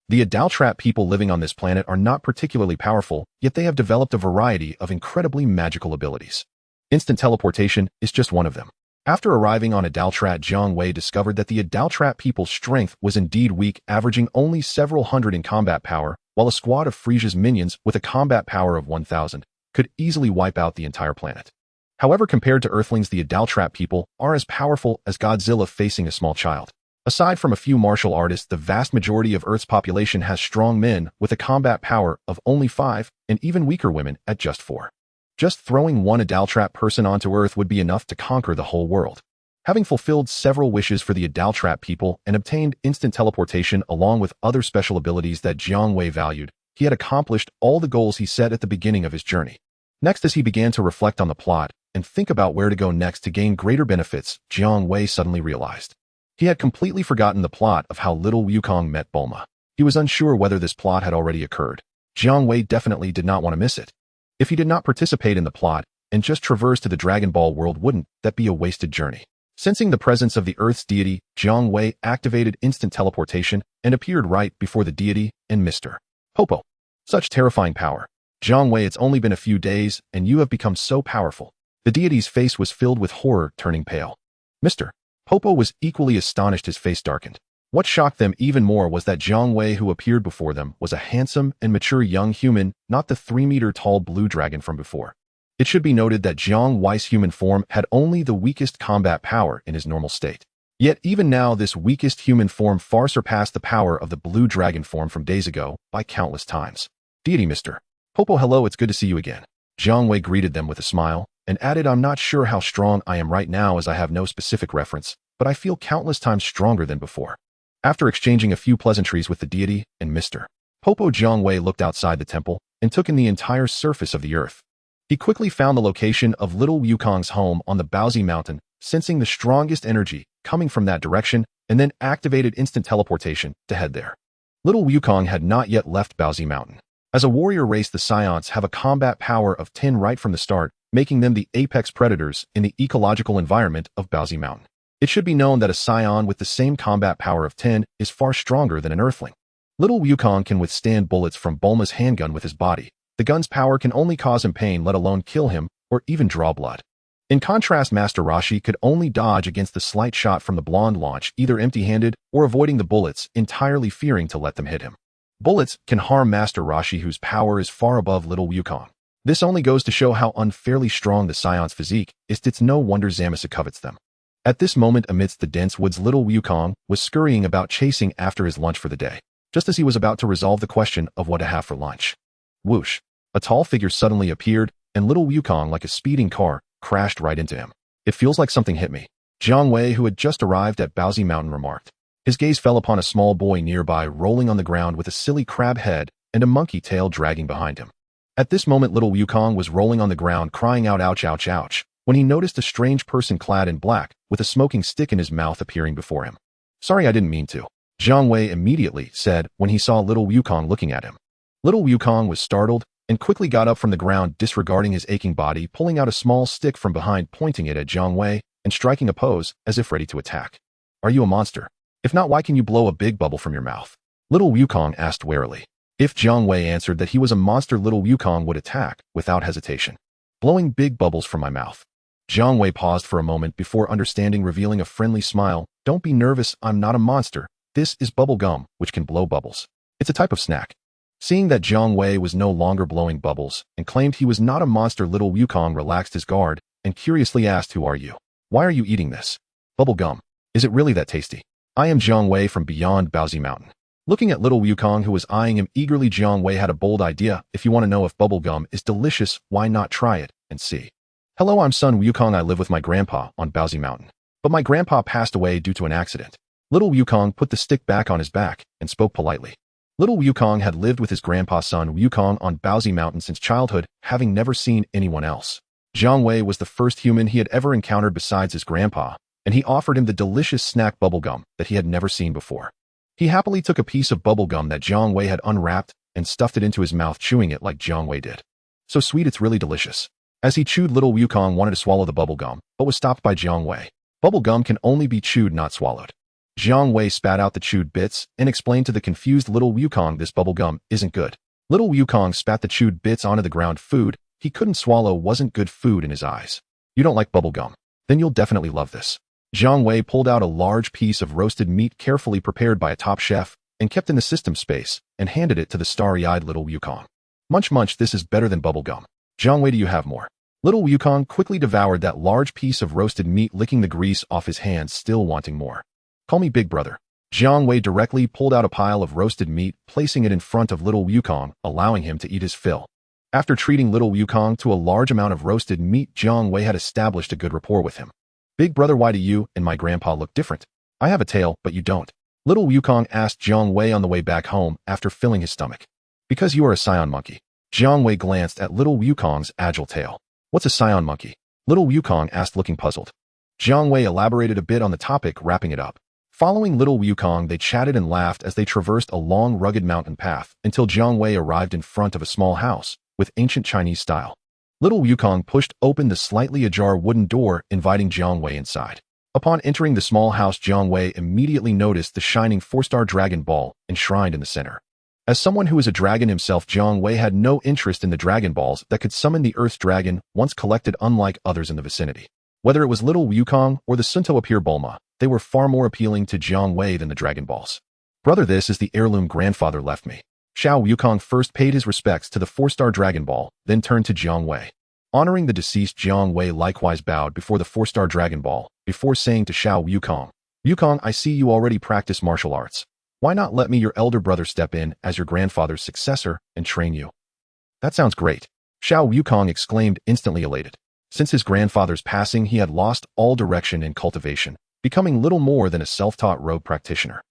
The Adaltrat people living on this planet are not particularly powerful, yet they have developed a variety of incredibly magical abilities. Instant teleportation is just one of them. After arriving on Adaltrat, Jiang Wei discovered that the Adaltrat people's strength was indeed weak, averaging only several hundred in combat power, while a squad of Frieza's minions with a combat power of 1,000 could easily wipe out the entire planet. However, compared to Earthlings, the Adaltrat people are as powerful as Godzilla facing a small child. Aside from a few martial artists, the vast majority of Earth's population has strong men with a combat power of only 5, and even weaker women at just 4. Just throwing one Adaltrat person onto Earth would be enough to conquer the whole world. Having fulfilled several wishes for the Adaltrat people and obtained instant teleportation along with other special abilities that Jiang Wei valued, he had accomplished all the goals he set at the beginning of his journey. Next, as he began to reflect on the plot and think about where to go next to gain greater benefits, Jiang Wei suddenly realized he had completely forgotten the plot of how little Wukong met Bulma. He was unsure whether this plot had already occurred. Jiang Wei definitely did not want to miss it. If he did not participate in the plot and just traverse to the Dragon Ball world, wouldn't that be a wasted journey? Sensing the presence of the Earth's deity, Jiang Wei activated instant teleportation and appeared right before the deity and Mr. Popo. Such terrifying power. Jiang Wei, it's only been a few days and you have become so powerful. The deity's face was filled with horror, turning pale. Mr. Popo was equally astonished, his face darkened. What shocked them even more was that Jiang Wei, who appeared before them, was a handsome and mature young human, not the 3-meter-tall blue dragon from before. It should be noted that Jiang Wei's human form had only the weakest combat power in his normal state. Yet even now, this weakest human form far surpassed the power of the blue dragon form from days ago by countless times. Deity Mr. Popo, hello, it's good to see you again. Jiang Wei greeted them with a smile and added, I'm not sure how strong I am right now as I have no specific reference, but I feel countless times stronger than before. After exchanging a few pleasantries with the deity and Mr. Popo, Jiang Wei looked outside the temple and took in the entire surface of the earth. He quickly found the location of little Wukong's home on the Baozi Mountain, sensing the strongest energy coming from that direction, and then activated instant teleportation to head there. Little Wukong had not yet left Baozi Mountain. As a warrior race, the Saiyans have a combat power of 10 right from the start, making them the apex predators in the ecological environment of Baozi Mountain. It should be known that a Saiyan with the same combat power of 10 is far stronger than an Earthling. Little Wukong can withstand bullets from Bulma's handgun with his body, The gun's power can only cause him pain, let alone kill him, or even draw blood. In contrast, Master Roshi could only dodge against the slight shot from the blonde launch, either empty-handed or avoiding the bullets, entirely fearing to let them hit him. Bullets can harm Master Roshi, whose power is far above little Wukong. This only goes to show how unfairly strong the Saiyans' physique is. It's no wonder Zamasu covets them. At this moment, amidst the dense woods, little Wukong was scurrying about, chasing after his lunch for the day, just as he was about to resolve the question of what to have for lunch. Whoosh! A tall figure suddenly appeared, and little Wukong, like a speeding car, crashed right into him. It feels like something hit me, Jiang Wei, who had just arrived at Baozi Mountain, remarked. His gaze fell upon a small boy nearby, rolling on the ground with a silly crab head and a monkey tail dragging behind him. At this moment, little Wukong was rolling on the ground, crying out, ouch, ouch, ouch, when he noticed a strange person clad in black, with a smoking stick in his mouth, appearing before him. Sorry, I didn't mean to, Jiang Wei immediately said when he saw little Wukong looking at him. Little Wukong was startled and quickly got up from the ground, disregarding his aching body, pulling out a small stick from behind, pointing it at Jiang Wei, and striking a pose as if ready to attack. Are you a monster? If not, why can you blow a big bubble from your mouth? Little Wukong asked warily. If Jiang Wei answered that he was a monster, little Wukong would attack without hesitation. Blowing big bubbles from my mouth. Jiang Wei paused for a moment before understanding, revealing a friendly smile. Don't be nervous, I'm not a monster. This is bubble gum, which can blow bubbles. It's a type of snack. Seeing that Jiang Wei was no longer blowing bubbles and claimed he was not a monster, little Wukong relaxed his guard and curiously asked, who are you? Why are you eating this? Bubble gum. Is it really that tasty? I am Jiang Wei from beyond Baozi Mountain. Looking at little Wukong, who was eyeing him eagerly, Jiang Wei had a bold idea. If you want to know if bubble gum is delicious, why not try it and see? Hello, I'm son Wukong. I live with my grandpa on Baozi Mountain. But my grandpa passed away due to an accident. Little Wukong put the stick back on his back and spoke politely. Little Wukong had lived with his grandpa, son Wukong, on Baozi Mountain since childhood, having never seen anyone else. Jiang Wei was the first human he had ever encountered besides his grandpa, and he offered him the delicious snack bubblegum that he had never seen before. He happily took a piece of bubblegum that Jiang Wei had unwrapped and stuffed it into his mouth, chewing it like Jiang Wei did. So sweet, it's really delicious. As he chewed, little Wukong wanted to swallow the bubblegum, but was stopped by Jiang Wei. Bubblegum can only be chewed, not swallowed. Jiang Wei spat out the chewed bits and explained to the confused little Wukong, this bubblegum isn't good. Little Wukong spat the chewed bits onto the ground. Food he couldn't swallow wasn't good food in his eyes. You don't like bubblegum? Then you'll definitely love this. Jiang Wei pulled out a large piece of roasted meat carefully prepared by a top chef and kept in the system space and handed it to the starry-eyed little Wukong. Munch, munch, this is better than bubblegum. Jiang Wei, do you have more? Little Wukong quickly devoured that large piece of roasted meat, licking the grease off his hands, still wanting more. Call me big brother. Jiang Wei directly pulled out a pile of roasted meat, placing it in front of little Wukong, allowing him to eat his fill. After treating little Wukong to a large amount of roasted meat, Jiang Wei had established a good rapport with him. Big brother, why do you and my grandpa look different? I have a tail, but you don't. Little Wukong asked Jiang Wei on the way back home after filling his stomach. Because you are a Saiyan monkey. Jiang Wei glanced at little Wukong's agile tail. What's a Saiyan monkey? Little Wukong asked, looking puzzled. Jiang Wei elaborated a bit on the topic, wrapping it up. Following little Wukong, they chatted and laughed as they traversed a long, rugged mountain path until Jiang Wei arrived in front of a small house with ancient Chinese style. Little Wukong pushed open the slightly ajar wooden door, inviting Jiang Wei inside. Upon entering the small house, Jiang Wei immediately noticed the shining 4-star Dragon Ball enshrined in the center. As someone who is a dragon himself, Jiang Wei had no interest in the Dragon Balls that could summon the Earth's dragon once collected, unlike others in the vicinity. Whether it was little Wukong or the Sunto Appear Bulma, they were far more appealing to Jiang Wei than the Dragon Balls. Brother, this is the heirloom grandfather left me. Xiao Wukong first paid his respects to the 4-star Dragon Ball, then turned to Jiang Wei. Honoring the deceased, Jiang Wei likewise bowed before the 4-star Dragon Ball, before saying to Xiao Wukong, Wukong, I see you already practice martial arts. Why not let me, your elder brother, step in as your grandfather's successor and train you? That sounds great. Xiao Wukong exclaimed, instantly elated. Since his grandfather's passing, he had lost all direction in cultivation, becoming little more than a self-taught rogue practitioner.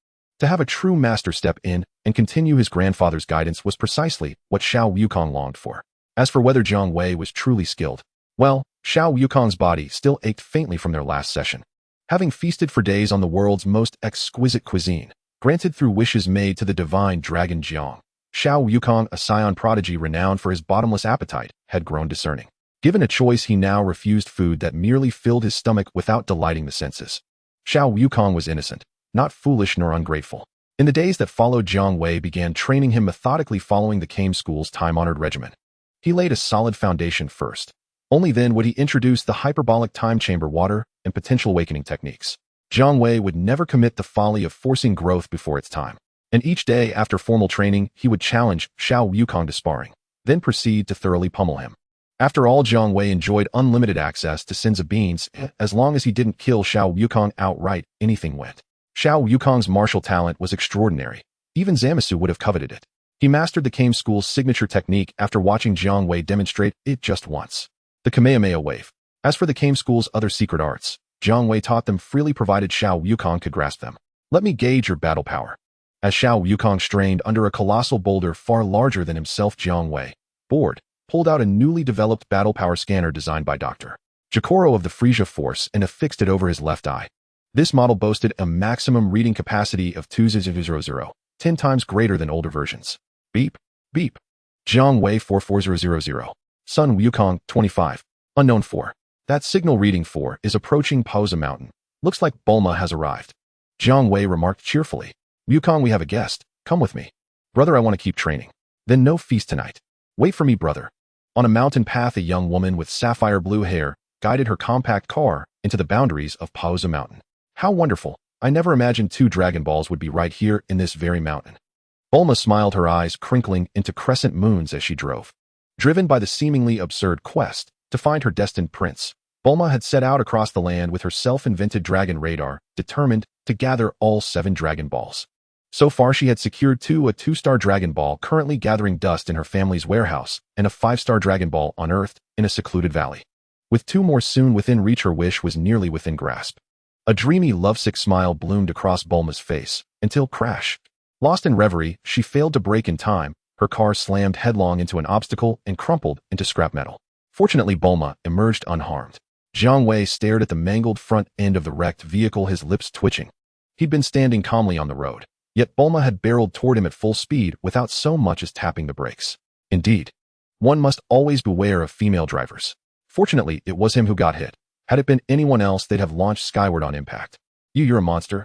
To have a true master step in and continue his grandfather's guidance was precisely what Xiao Wukong longed for. As for whether Jiang Wei was truly skilled, well, Xiao Wukong's body still ached faintly from their last session. Having feasted for days on the world's most exquisite cuisine, granted through wishes made to the divine dragon Jiang, Xiao Wukong, a Saiyan prodigy renowned for his bottomless appetite, had grown discerning. Given a choice, he now refused food that merely filled his stomach without delighting the senses. Xiao Wukong was innocent, not foolish nor ungrateful. In the days that followed, Jiang Wei began training him methodically, following the Kame school's time-honored regimen. He laid a solid foundation first. Only then would he introduce the hyperbolic time chamber water and potential awakening techniques. Jiang Wei would never commit the folly of forcing growth before its time. And each day after formal training, he would challenge Xiao Wukong to sparring, then proceed to thoroughly pummel him. After all, Jiang Wei enjoyed unlimited access to sins of beans. As long as he didn't kill Xiao Wukong outright, anything went. Xiao Wukong's martial talent was extraordinary. Even Zamasu would have coveted it. He mastered the Kame School's signature technique after watching Jiang Wei demonstrate it just once. The Kamehameha Wave. As for the Kame School's other secret arts, Jiang Wei taught them freely provided Xiao Wukong could grasp them. Let me gauge your battle power. As Xiao Wukong strained under a colossal boulder far larger than himself, Jiang Wei, bored, pulled out a newly developed battle power scanner designed by Dr. Jokoro of the Frieza Force and affixed it over his left eye. This model boasted a maximum reading capacity of 2000, 10 times greater than older versions. Beep, beep. Jiang Wei 44000. Sun Wukong 25. Unknown 4. That signal reading 4 is approaching Pauza Mountain. Looks like Bulma has arrived. Jiang Wei remarked cheerfully. Wukong, we have a guest. Come with me. Brother, I want to keep training. Then no feast tonight. Wait for me, brother. On a mountain path, a young woman with sapphire blue hair guided her compact car into the boundaries of Pauza Mountain. How wonderful. I never imagined 2 Dragon Balls would be right here in this very mountain. Bulma smiled, her eyes crinkling into crescent moons as she drove. Driven by the seemingly absurd quest to find her destined prince, Bulma had set out across the land with her self-invented dragon radar, determined to gather all 7 Dragon Balls. So far, she had secured a 2-star Dragon Ball currently gathering dust in her family's warehouse and a 5-star Dragon Ball unearthed in a secluded valley. With 2 more soon within reach, her wish was nearly within grasp. A dreamy, lovesick smile bloomed across Bulma's face, until crash. Lost in reverie, she failed to brake in time. Her car slammed headlong into an obstacle and crumpled into scrap metal. Fortunately, Bulma emerged unharmed. Jiang Wei stared at the mangled front end of the wrecked vehicle, his lips twitching. He'd been standing calmly on the road, yet Bulma had barreled toward him at full speed without so much as tapping the brakes. Indeed, one must always beware of female drivers. Fortunately, it was him who got hit. Had it been anyone else, they'd have launched skyward on impact. You're a monster.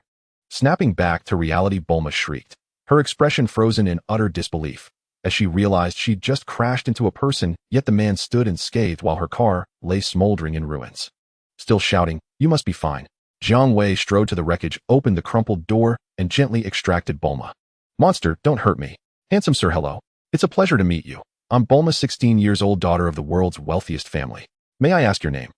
Snapping back to reality, Bulma shrieked, her expression frozen in utter disbelief, as she realized she'd just crashed into a person, yet the man stood unscathed while her car lay smoldering in ruins. Still shouting, "You must be fine." Jiang Wei strode to the wreckage, opened the crumpled door, and gently extracted Bulma. "Monster, don't hurt me." "Handsome sir, hello. It's a pleasure to meet you. I'm Bulma, 16 years old, daughter of the world's wealthiest family. May I ask your name?"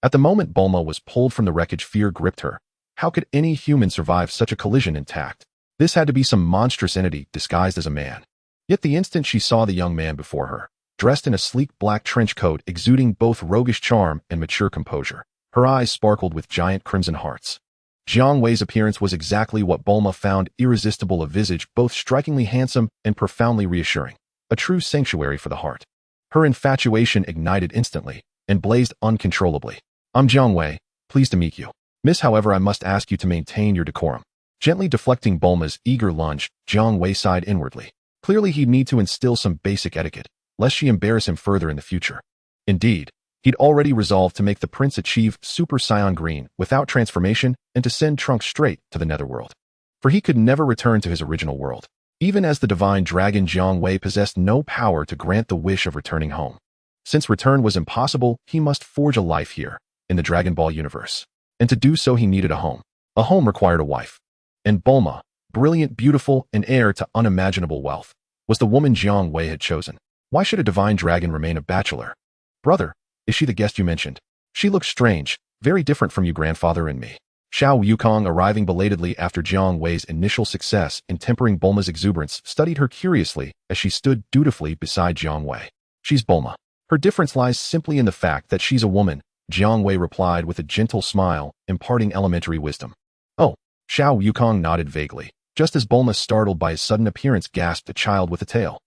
At the moment Bulma was pulled from the wreckage, fear gripped her. How could any human survive such a collision intact? This had to be some monstrous entity disguised as a man. Yet the instant she saw the young man before her, dressed in a sleek black trench coat exuding both roguish charm and mature composure, her eyes sparkled with giant crimson hearts. Jiang Wei's appearance was exactly what Bulma found irresistible, a visage both strikingly handsome and profoundly reassuring, a true sanctuary for the heart. Her infatuation ignited instantly and blazed uncontrollably. "I'm Jiang Wei, pleased to meet you. Miss, however, I must ask you to maintain your decorum." Gently deflecting Bulma's eager lunge, Jiang Wei sighed inwardly. Clearly he'd need to instill some basic etiquette, lest she embarrass him further in the future. Indeed, he'd already resolved to make the prince achieve Super Saiyan Green without transformation and to send Trunks straight to the netherworld. For he could never return to his original world. Even as the divine dragon, Jiang Wei possessed no power to grant the wish of returning home. Since return was impossible, he must forge a life here, in the Dragon Ball universe. And to do so he needed a home. A home required a wife. And Bulma, brilliant, beautiful, and heir to unimaginable wealth, was the woman Jiang Wei had chosen. Why should a divine dragon remain a bachelor? "Brother, is she the guest you mentioned? She looks strange, very different from you, grandfather and me." Xiao Wukong, arriving belatedly after Jiang Wei's initial success in tempering Bulma's exuberance, studied her curiously as she stood dutifully beside Jiang Wei. "She's Bulma. Her difference lies simply in the fact that she's a woman," Jiang Wei replied with a gentle smile, imparting elementary wisdom. "Oh." Xiao Wukong nodded vaguely, just as Bulma, startled by his sudden appearance, gasped, "A child with a tail."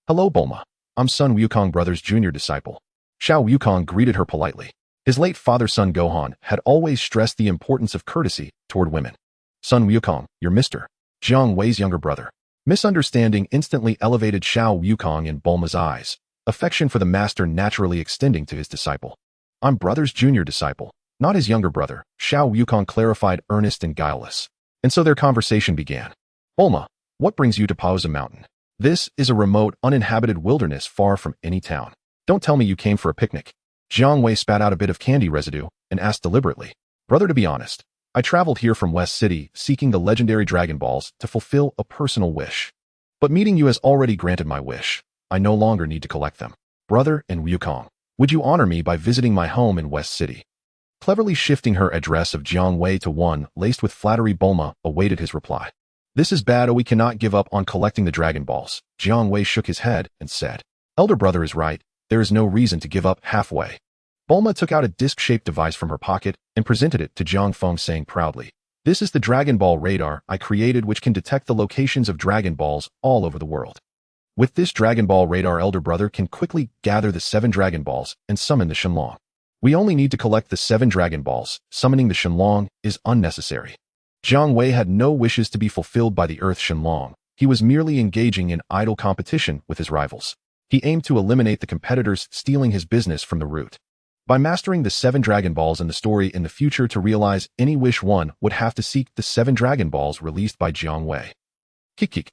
"Hello, Bulma. I'm Sun Wukong, brother's junior disciple." Xiao Wukong greeted her politely. His late father, Sun Gohan, had always stressed the importance of courtesy toward women. "Sun Wukong, you're Mr. Jiang Wei's younger brother." Misunderstanding instantly elevated Xiao Wukong in Bulma's eyes, affection for the master naturally extending to his disciple. "I'm brother's junior disciple, not his younger brother," Xiao Wukong clarified, earnest and guileless. And so their conversation began. "Bulma, what brings you to Pauza Mountain?" "This is a remote, uninhabited wilderness far from any town. Don't tell me you came for a picnic. Jiang Wei spat out a bit of candy residue and asked deliberately. Brother, to be honest, I traveled here from West City seeking the legendary Dragon Balls to fulfill a personal wish. But meeting you has already granted my wish. I no longer need to collect them. Brother and Wukong, would you honor me by visiting my home in West City? Cleverly shifting her address of Jiang Wei to one laced with flattery, Bulma awaited his reply. This is bad, or we cannot give up on collecting the Dragon Balls. Jiang Wei shook his head and said, Elder brother is right. There is no reason to give up halfway. Bulma took out a disc-shaped device from her pocket and presented it to Zhang Feng, saying proudly, This is the Dragon Ball radar I created, which can detect the locations of Dragon Balls all over the world. With this Dragon Ball radar, elder brother can quickly gather the 7 Dragon Balls and summon the Shenlong. We only need to collect the 7 Dragon Balls. Summoning the Shenlong is unnecessary. Jiang Wei had no wishes to be fulfilled by the Earth Shenlong. He was merely engaging in idle competition with his rivals. He aimed to eliminate the competitors stealing his business from the root. By mastering the 7 Dragon Balls in the story in the future, to realize any wish, one would have to seek the 7 Dragon Balls released by Jiang Wei. Kik.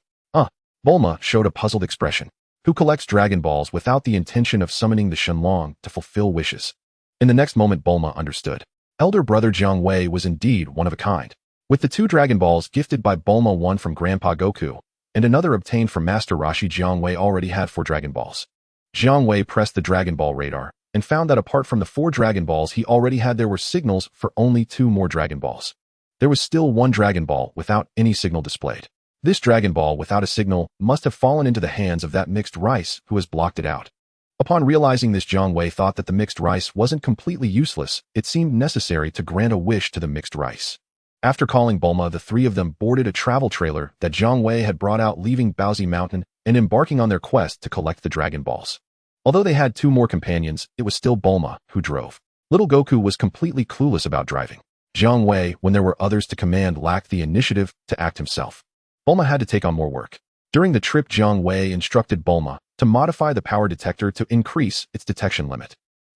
Bulma showed a puzzled expression. Who collects Dragon Balls without the intention of summoning the Shenlong to fulfill wishes? In the next moment, Bulma understood. Elder brother Jiang Wei was indeed one of a kind. With the 2 Dragon Balls gifted by Bulma, one from Grandpa Goku, and another obtained from Master Roshi, Jiang Wei already had 4 Dragon Balls. Jiang Wei pressed the Dragon Ball radar and found that apart from the 4 Dragon Balls he already had, there were signals for only 2 more Dragon Balls. There was still 1 Dragon Ball without any signal displayed. This Dragon Ball without a signal must have fallen into the hands of that mixed rice who has blocked it out. Upon realizing this, Jiang Wei thought that the mixed rice wasn't completely useless. It seemed necessary to grant a wish to the mixed rice. After calling Bulma, the 3 of them boarded a travel trailer that Jiang Wei had brought out, leaving Baozi Mountain and embarking on their quest to collect the Dragon Balls. Although they had 2 more companions, it was still Bulma who drove. Little Goku was completely clueless about driving. Jiang Wei, when there were others to command, lacked the initiative to act himself. Bulma had to take on more work. During the trip, Jiang Wei instructed Bulma to modify the power detector to increase its detection limit.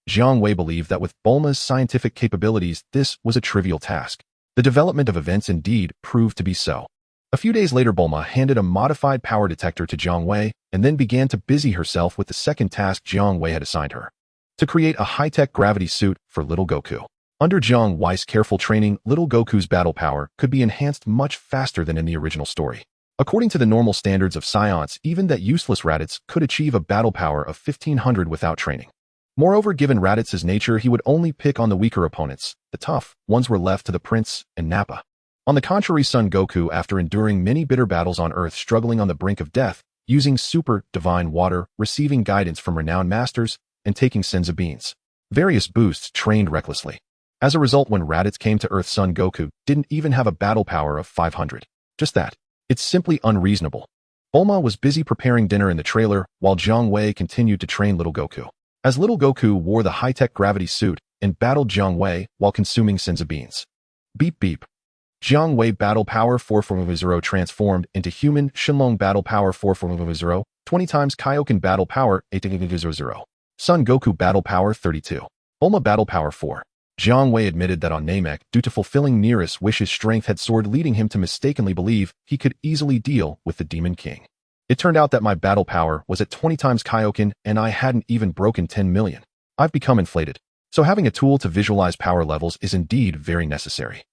Jiang Wei believed that with Bulma's scientific capabilities, this was a trivial task. The development of events indeed proved to be so. A few days later, Bulma handed a modified power detector to Jiang Wei and then began to busy herself with the second task Jiang Wei had assigned her: to create a high-tech gravity suit for little Goku. Under Jiang Wei's careful training, little Goku's battle power could be enhanced much faster than in the original story. According to the normal standards of science, even that useless Raditz could achieve a battle power of 1500 without training. Moreover, given Raditz's nature, he would only pick on the weaker opponents. The tough ones were left to the Prince and Nappa. On the contrary, Son Goku, after enduring many bitter battles on Earth, struggling on the brink of death, using super divine water, receiving guidance from renowned masters, and taking senzu beans, various boosts, trained recklessly. As a result, when Raditz came to Earth, Son Goku didn't even have a battle power of 500. Just that. It's simply unreasonable. Bulma was busy preparing dinner in the trailer while Jiang Wei continued to train little Goku. As little Goku wore the high-tech gravity suit and battled Jiang Wei while consuming senzu beans. Beep beep. Jiang Wei battle power 440 transformed into human Shenlong battle power 440, 20 times Kaioken battle power 800. Son Goku battle power 32. Bulma battle power 4. Jiang Wei admitted that on Namek, due to fulfilling Nearest wish, his strength had soared, leading him to mistakenly believe he could easily deal with the Demon King. It turned out that my battle power was at 20 times Kaioken and I hadn't even broken 10 million. I've become inflated. So having a tool to visualize power levels is indeed very necessary.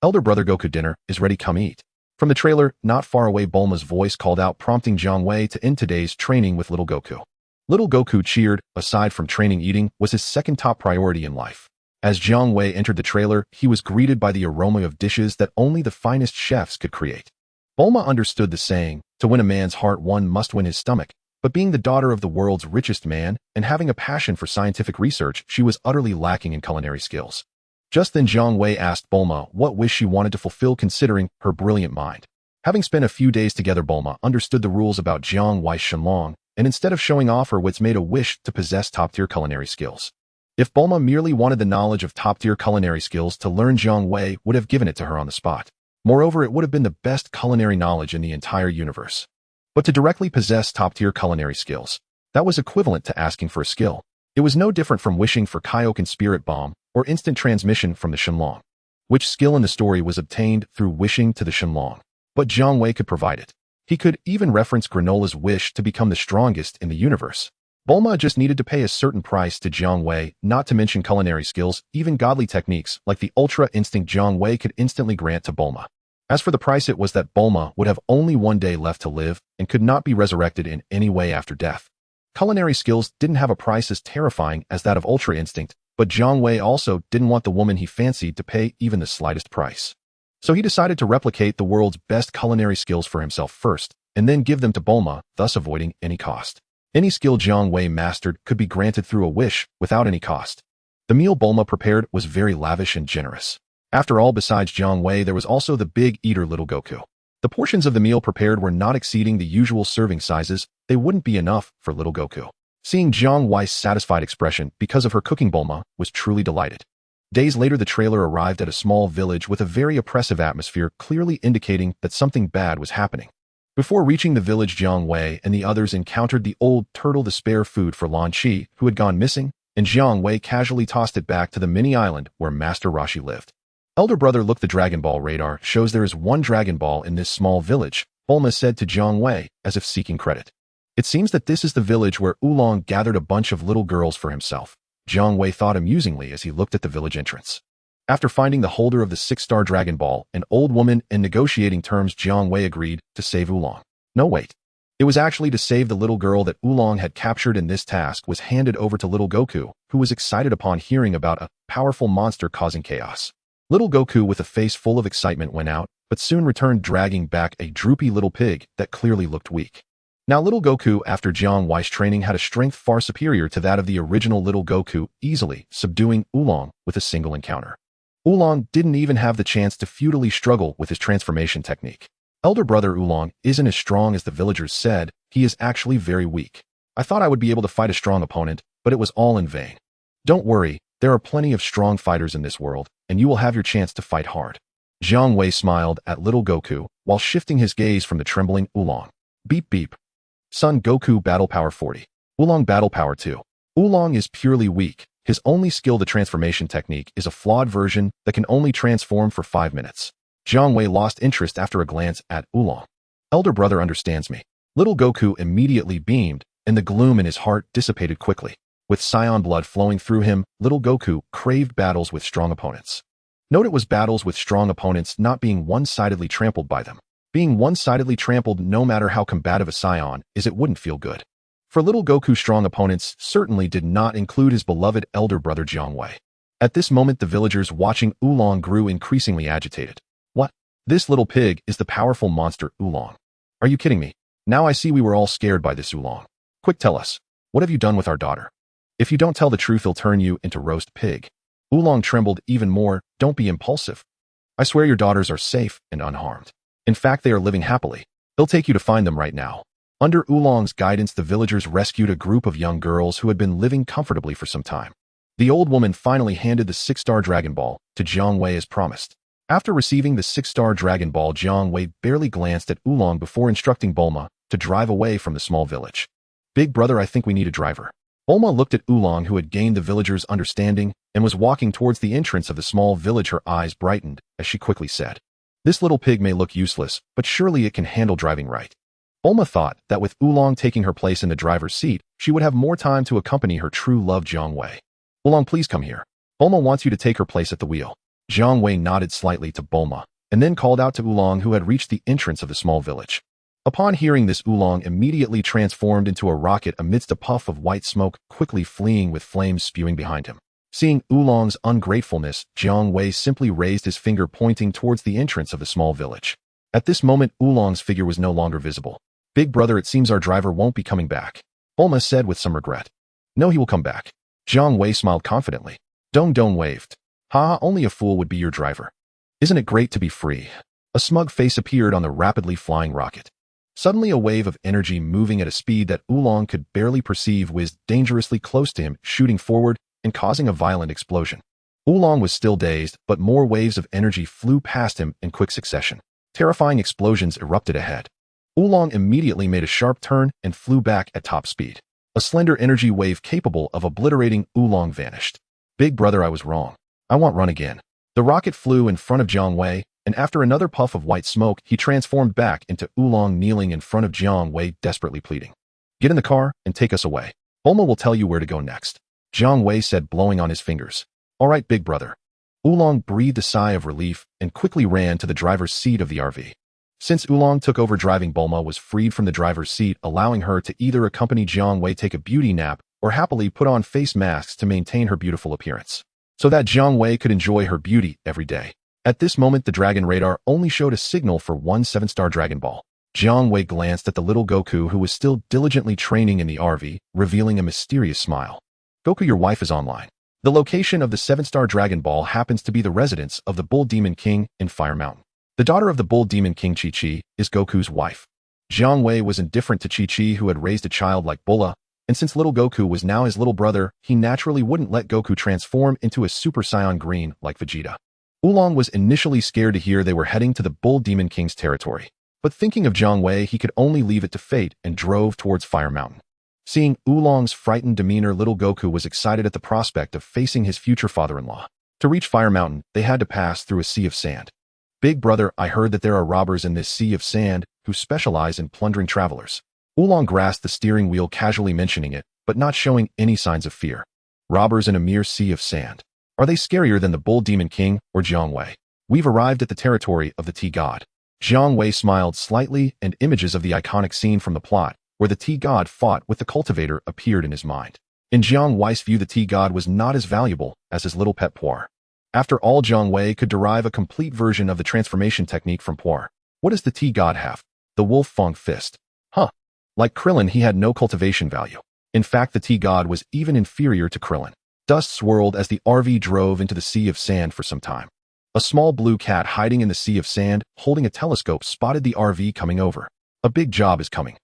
Elder brother Goku, dinner is ready, come eat. From the trailer, not far away, Bulma's voice called out, prompting Jiang Wei to end today's training with little Goku. Little Goku cheered. Aside from training, eating was his second top priority in life. As Jiang Wei entered the trailer, he was greeted by the aroma of dishes that only the finest chefs could create. Bulma understood the saying, to win a man's heart one must win his stomach, but being the daughter of the world's richest man and having a passion for scientific research, she was utterly lacking in culinary skills. Just then Jiang Wei asked Bulma what wish she wanted to fulfill, considering her brilliant mind. Having spent a few days together, Bulma understood the rules about Jiang Wei's Shenlong, and instead of showing off her wits, made a wish to possess top-tier culinary skills. If Bulma merely wanted the knowledge of top-tier culinary skills to learn, Jiang Wei would have given it to her on the spot. Moreover, it would have been the best culinary knowledge in the entire universe. But to directly possess top-tier culinary skills, that was equivalent to asking for a skill. It was no different from wishing for Kaioken Spirit Bomb or instant transmission from the Shenlong. Which skill in the story was obtained through wishing to the Shenlong. But Jiang Wei could provide it. He could even reference Granola's wish to become the strongest in the universe. Bulma just needed to pay a certain price to Jiang Wei, not to mention culinary skills, even godly techniques like the Ultra Instinct Jiang Wei could instantly grant to Bulma. As for the price, it was that Bulma would have only one day left to live and could not be resurrected in any way after death. Culinary skills didn't have a price as terrifying as that of Ultra Instinct, but Jiang Wei also didn't want the woman he fancied to pay even the slightest price. So he decided to replicate the world's best culinary skills for himself first, and then give them to Bulma, thus avoiding any cost. Any skill Jiang Wei mastered could be granted through a wish without any cost. The meal Bulma prepared was very lavish and generous. After all, besides Jiang Wei, there was also the big eater little Goku. The portions of the meal prepared were not exceeding the usual serving sizes. They wouldn't be enough for little Goku. Seeing Jiang Wei's satisfied expression because of her cooking, Bulma was truly delighted. Days later, the trailer arrived at a small village with a very oppressive atmosphere, clearly indicating that something bad was happening. Before reaching the village, Jiang Wei and the others encountered the old turtle, the spare food for Lan Chi, who had gone missing, and Jiang Wei casually tossed it back to the mini island where Master Roshi lived. Elder brother, look, the Dragon Ball radar shows there is one Dragon Ball in this small village, Bulma said to Jiang Wei, as if seeking credit. It seems that this is the village where Oolong gathered a bunch of little girls for himself, Jiang Wei thought amusingly as he looked at the village entrance. After finding the holder of the 6-star Dragon Ball, an old woman, in negotiating terms, Jiang Wei agreed to save Oolong. No, wait. It was actually to save the little girl that Oolong had captured, and this task was handed over to little Goku, who was excited upon hearing about a powerful monster causing chaos. Little Goku, with a face full of excitement, went out, but soon returned dragging back a droopy little pig that clearly looked weak. Now little Goku, after Jiang Wei's training, had a strength far superior to that of the original little Goku, easily subduing Oolong with a single encounter. Oolong didn't even have the chance to futilely struggle with his transformation technique. Elder brother, Oolong isn't as strong as the villagers said. He is actually very weak. I thought I would be able to fight a strong opponent, but it was all in vain. Don't worry, there are plenty of strong fighters in this world, and you will have your chance to fight hard. Jiang Wei smiled at little Goku while shifting his gaze from the trembling Oolong. Beep beep. Son Goku Battle Power 40. Oolong Battle Power 2. Oolong is purely weak. His only skill, the transformation technique, is a flawed version that can only transform for 5 minutes. Jiang Wei lost interest after a glance at Oolong. Elder brother understands me. Little Goku immediately beamed, and the gloom in his heart dissipated quickly. With Saiyan blood flowing through him, little Goku craved battles with strong opponents. Note, it was battles with strong opponents, not being one-sidedly trampled by them. Being one-sidedly trampled, no matter how combative a Saiyan is, it wouldn't feel good. For little Goku, strong opponents certainly did not include his beloved elder brother Jiang Wei. At this moment, the villagers watching Oolong grew increasingly agitated. What? This little pig is the powerful monster Oolong. Are you kidding me? Now I see we were all scared by this Oolong. Quick, tell us. What have you done with our daughter? If you don't tell the truth, he'll turn you into roast pig. Oolong trembled even more. Don't be impulsive. I swear your daughters are safe and unharmed. In fact, they are living happily. He'll take you to find them right now. Under Oolong's guidance, the villagers rescued a group of young girls who had been living comfortably for some time. The old woman finally handed the 6-star Dragon Ball to Jiang Wei as promised. After receiving the 6-star Dragon Ball, Jiang Wei barely glanced at Oolong before instructing Bulma to drive away from the small village. Big brother, I think we need a driver. Bulma looked at Oolong, who had gained the villagers' understanding and was walking towards the entrance of the small village. Her eyes brightened as she quickly said, "This little pig may look useless, but surely it can handle driving right." Bulma thought that with Oolong taking her place in the driver's seat, she would have more time to accompany her true love Jiang Wei. "Oolong, please come here. Bulma wants you to take her place at the wheel." Jiang Wei nodded slightly to Bulma, and then called out to Oolong, who had reached the entrance of the small village. Upon hearing this, Oolong immediately transformed into a rocket amidst a puff of white smoke, quickly fleeing with flames spewing behind him. Seeing Oolong's ungratefulness, Jiang Wei simply raised his finger, pointing towards the entrance of the small village. At this moment, Oolong's figure was no longer visible. "Big brother, it seems our driver won't be coming back," Bulma said with some regret. "No, he will come back." Jiang Wei smiled confidently. Dong Dong waved. "Ha, only a fool would be your driver. Isn't it great to be free?" A smug face appeared on the rapidly flying rocket. Suddenly, a wave of energy moving at a speed that Oolong could barely perceive whizzed dangerously close to him, shooting forward and causing a violent explosion. Oolong was still dazed, but more waves of energy flew past him in quick succession. Terrifying explosions erupted ahead. Oolong immediately made a sharp turn and flew back at top speed. A slender energy wave capable of obliterating Oolong vanished. "Big brother, I was wrong. I want run again." The rocket flew in front of Jiang Wei, and after another puff of white smoke, he transformed back into Oolong, kneeling in front of Jiang Wei, desperately pleading, "Get in the car and take us away." Bulma will tell you where to go next. Jiang Wei said, blowing on his fingers. All right, big brother. Oolong breathed a sigh of relief and quickly ran to the driver's seat of the RV. Since Oolong took over driving, Bulma was freed from the driver's seat, allowing her to either accompany Jiang Wei take a beauty nap or happily put on face masks to maintain her beautiful appearance, so that Jiang Wei could enjoy her beauty every day. At this moment, the Dragon Radar only showed a signal for one 7-star Dragon Ball. Jiang Wei glanced at the little Goku, who was still diligently training in the RV, revealing a mysterious smile. Goku, your wife is online. The location of the 7-star Dragon Ball happens to be the residence of the Bull Demon King in Fire Mountain. The daughter of the Bull Demon King, Chi-Chi, is Goku's wife. Jiang Wei was indifferent to Chi-Chi, who had raised a child like Bulla, and since little Goku was now his little brother, he naturally wouldn't let Goku transform into a Super Saiyan Green like Vegeta. Oolong was initially scared to hear they were heading to the Bull Demon King's territory, but thinking of Jiang Wei, he could only leave it to fate and drove towards Fire Mountain. Seeing Oolong's frightened demeanor, little Goku was excited at the prospect of facing his future father-in-law. To reach Fire Mountain, they had to pass through a sea of sand. Big brother, I heard that there are robbers in this sea of sand who specialize in plundering travelers. Oolong grasped the steering wheel, casually mentioning it, but not showing any signs of fear. Robbers in a mere sea of sand. Are they scarier than the Bull Demon King or Jiang Wei? We've arrived at the territory of the Tea God. Jiang Wei smiled slightly, and images of the iconic scene from the plot, where the Tea God fought with the cultivator, appeared in his mind. In Jiang Wei's view, the Tea God was not as valuable as his little pet Puar. After all, Jiang Wei could derive a complete version of the transformation technique from Puar. What does the Tea God have? The Wolf Fang Fist. Huh. Like Krillin, he had no cultivation value. In fact, the Tea God was even inferior to Krillin. Dust swirled as the RV drove into the sea of sand for some time. A small blue cat hiding in the sea of sand, holding a telescope, spotted the RV coming over. A big job is coming.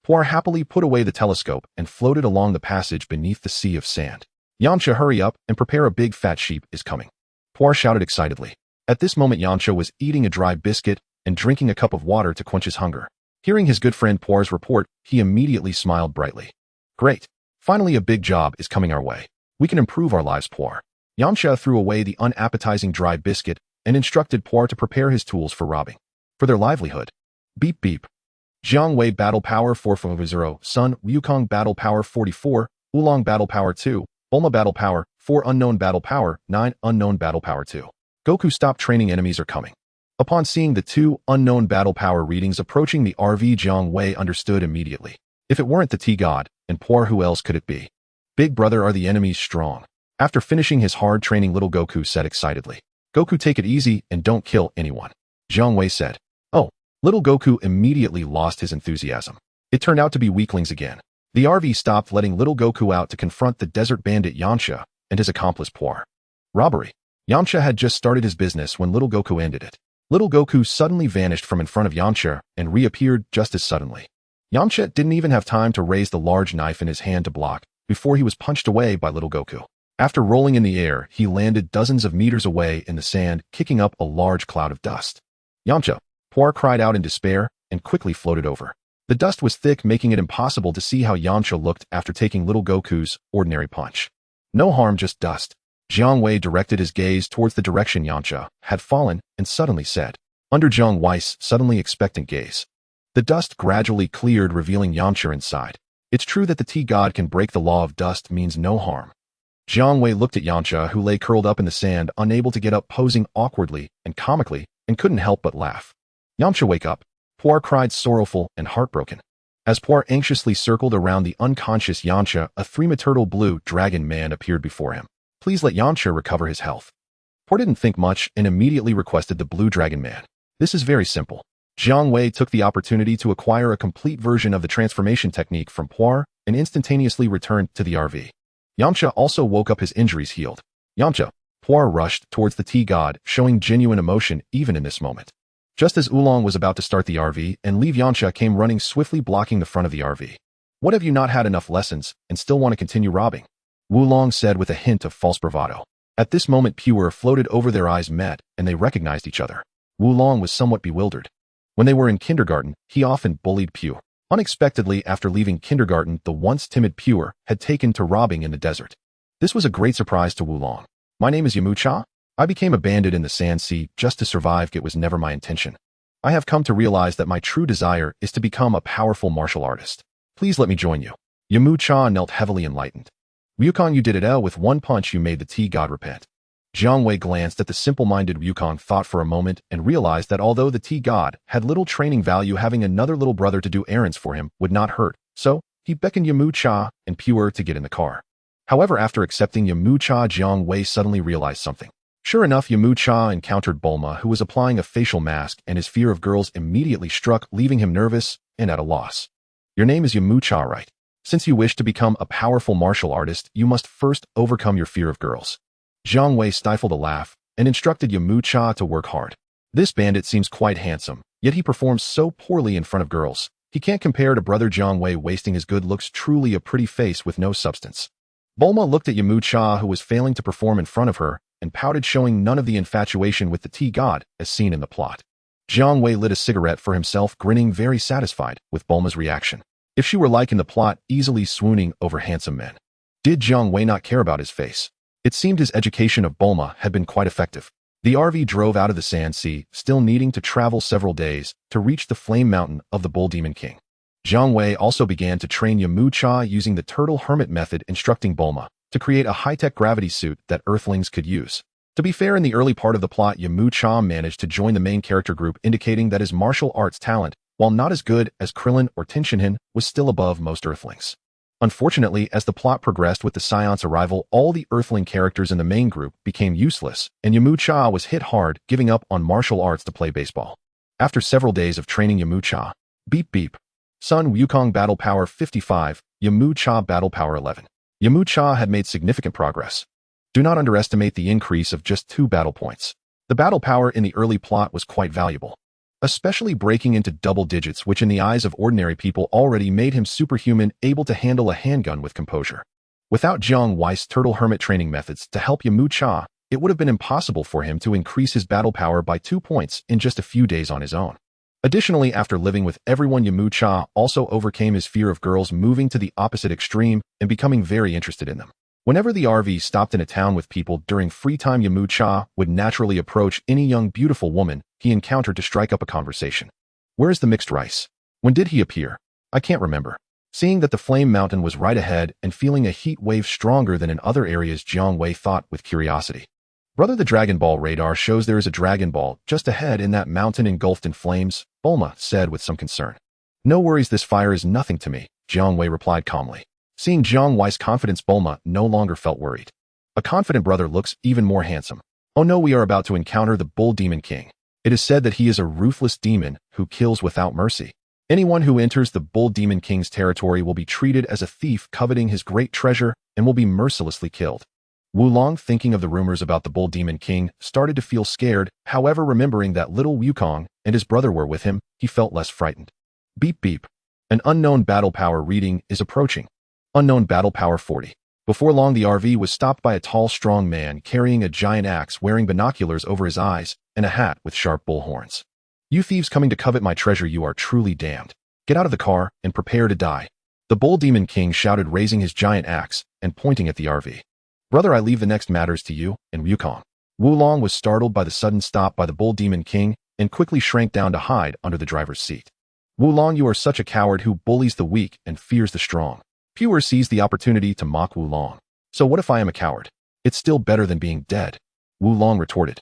Puar happily put away the telescope and floated along the passage beneath the sea of sand. Yamcha, hurry up and prepare, a big fat sheep is coming. Puar shouted excitedly. At this moment, Yamcha was eating a dry biscuit and drinking a cup of water to quench his hunger. Hearing his good friend Puar's report, he immediately smiled brightly. Great. Finally, a big job is coming our way. We can improve our lives, Puar. Yamcha threw away the unappetizing dry biscuit and instructed Puar to prepare his tools for robbing. For their livelihood. Beep beep. Jiang Wei Battle Power 450, Sun Wukong Battle Power 44, Oolong Battle Power 2, Bulma Battle Power 4, Unknown Battle Power 9, Unknown Battle Power 2. Goku, stop training, enemies are coming. Upon seeing the 2 unknown battle power readings approaching the RV, Jiang Wei understood immediately. If it weren't the Tea God and Puar, who else could it be? Big brother, are the enemies strong? After finishing his hard training, little Goku said excitedly. Goku, take it easy and don't kill anyone. Jiang Wei said. Oh, little Goku immediately lost his enthusiasm. It turned out to be weaklings again. The RV stopped, letting little Goku out to confront the desert bandit Yamcha and his accomplice Puar. Robbery. Yamcha had just started his business when little Goku ended it. Little Goku suddenly vanished from in front of Yamcha and reappeared just as suddenly. Yamcha didn't even have time to raise the large knife in his hand to block before he was punched away by little Goku. After rolling in the air, he landed dozens of meters away in the sand, kicking up a large cloud of dust. Yamcha! Puar cried out in despair and quickly floated over. The dust was thick, making it impossible to see how Yamcha looked after taking little Goku's ordinary punch. No harm, just dust. Jiang Wei directed his gaze towards the direction Yamcha had fallen and suddenly said, under Jiang Wei's suddenly expectant gaze. The dust gradually cleared, revealing Yamcha inside. It's true that the Tea God can break the law of dust means no harm. Jiang Wei looked at Yamcha, who lay curled up in the sand, unable to get up, posing awkwardly and comically, and couldn't help but laugh. Yamcha, wake up. Puar cried, sorrowful and heartbroken. As Puar anxiously circled around the unconscious Yamcha, a three-metal blue dragon man appeared before him. Please let Yamcha recover his health. Puar didn't think much and immediately requested the blue dragon man. This is very simple. Jiang Wei took the opportunity to acquire a complete version of the transformation technique from Puar and instantaneously returned to the RV. Yamcha also woke up, his injuries healed. Yamcha! Puar rushed towards the Tea God, showing genuine emotion even in this moment. Just as Oolong was about to start the RV and leave, Yamcha came running swiftly, blocking the front of the RV. What, have you not had enough lessons and still want to continue robbing? Oolong said with a hint of false bravado. At this moment, Puar floated over, their eyes met, and they recognized each other. Oolong was somewhat bewildered. When they were in kindergarten, he often bullied Puar. Unexpectedly, after leaving kindergarten, the once timid Puar had taken to robbing in the desert. This was a great surprise to Oolong. My name is Yamcha. I became a bandit in the Sand Sea just to survive. It was never my intention. I have come to realize that my true desire is to become a powerful martial artist. Please let me join you. Yamu-cha knelt heavily enlightened. Wukong, you did it with one punch you made the tea god repent. Jiang Wei glanced at the simple-minded Wukong, thought for a moment, and realized that although the tea god had little training value, having another little brother to do errands for him would not hurt, so he beckoned Yamu-cha and Pure to get in the car. However, after accepting Yamu-cha, Jiang Wei suddenly realized something. Sure enough, Yamu-cha encountered Bulma, who was applying a facial mask, and his fear of girls immediately struck, leaving him nervous and at a loss. Your name is Yamu-cha, right? Since you wish to become a powerful martial artist, you must first overcome your fear of girls. Jiang Wei stifled a laugh and instructed Yamu-cha to work hard. This bandit seems quite handsome, yet he performs so poorly in front of girls. He can't compare to brother Jiang Wei, wasting his good looks, truly a pretty face with no substance. Bulma looked at Yamu-cha, who was failing to perform in front of her, and pouted, showing none of the infatuation with the tea god as seen in the plot. Jiang Wei lit a cigarette for himself, grinning, very satisfied with Bulma's reaction. If she were like in the plot, easily swooning over handsome men. Did Jiang Wei not care about his face? It seemed his education of Bulma had been quite effective. The RV drove out of the Sand Sea, still needing to travel several days to reach the flame mountain of the Bull Demon King. Jiang Wei also began to train Yamu-cha using the turtle hermit method, instructing Bulma to create a high-tech gravity suit that Earthlings could use. To be fair, in the early part of the plot, Yamu-cha managed to join the main character group, indicating that his martial arts talent, while not as good as Krillin or Tenshinhan, was still above most Earthlings. Unfortunately, as the plot progressed with the Saiyans' arrival, all the Earthling characters in the main group became useless, and Yamu-cha was hit hard, giving up on martial arts to play baseball. After several days of training Yamu-cha, beep beep. Sun Wukong Battle Power 55, Yamu-cha Battle Power 11. Yamu-cha had made significant progress. Do not underestimate the increase of just 2 battle points. The battle power in the early plot was quite valuable, especially breaking into double digits, which in the eyes of ordinary people already made him superhuman, able to handle a handgun with composure. Without Jiang Wei's turtle hermit training methods to help Yamu-cha, it would have been impossible for him to increase his battle power by 2 points in just a few days on his own. Additionally, after living with everyone, Yamu-cha also overcame his fear of girls, moving to the opposite extreme and becoming very interested in them. Whenever the RV stopped in a town with people during free time, Yamu-cha would naturally approach any young beautiful woman he encountered to strike up a conversation. Where is the mixed rice? When did he appear? I can't remember. Seeing that the flame mountain was right ahead and feeling a heat wave stronger than in other areas, Jiang Wei thought with curiosity. Brother, the Dragon Ball radar shows there is a Dragon Ball just ahead in that mountain engulfed in flames, Bulma said with some concern. No worries, this fire is nothing to me, Jiang Wei replied calmly. Seeing Jiang Wei's confidence, Bulma no longer felt worried. A confident brother looks even more handsome. Oh no, we are about to encounter the Bull Demon King. It is said that he is a ruthless demon who kills without mercy. Anyone who enters the Bull Demon King's territory will be treated as a thief coveting his great treasure and will be mercilessly killed. Wulong, thinking of the rumors about the Bull Demon King, started to feel scared. However, remembering that little Wukong and his brother were with him, he felt less frightened. Beep beep. An unknown battle power reading is approaching. Unknown battle power 40. Before long, the RV was stopped by a tall, strong man carrying a giant axe, wearing binoculars over his eyes and a hat with sharp bull horns. You thieves coming to covet my treasure, you are truly damned. Get out of the car and prepare to die. The Bull Demon King shouted, raising his giant axe and pointing at the RV. Brother, I leave the next matters to you and Wukong. Wulong was startled by the sudden stop by the Bull Demon King and quickly shrank down to hide under the driver's seat. Wulong, you are such a coward who bullies the weak and fears the strong. Pure seized the opportunity to mock Wulong. So what if I am a coward? It's still better than being dead. Wulong retorted.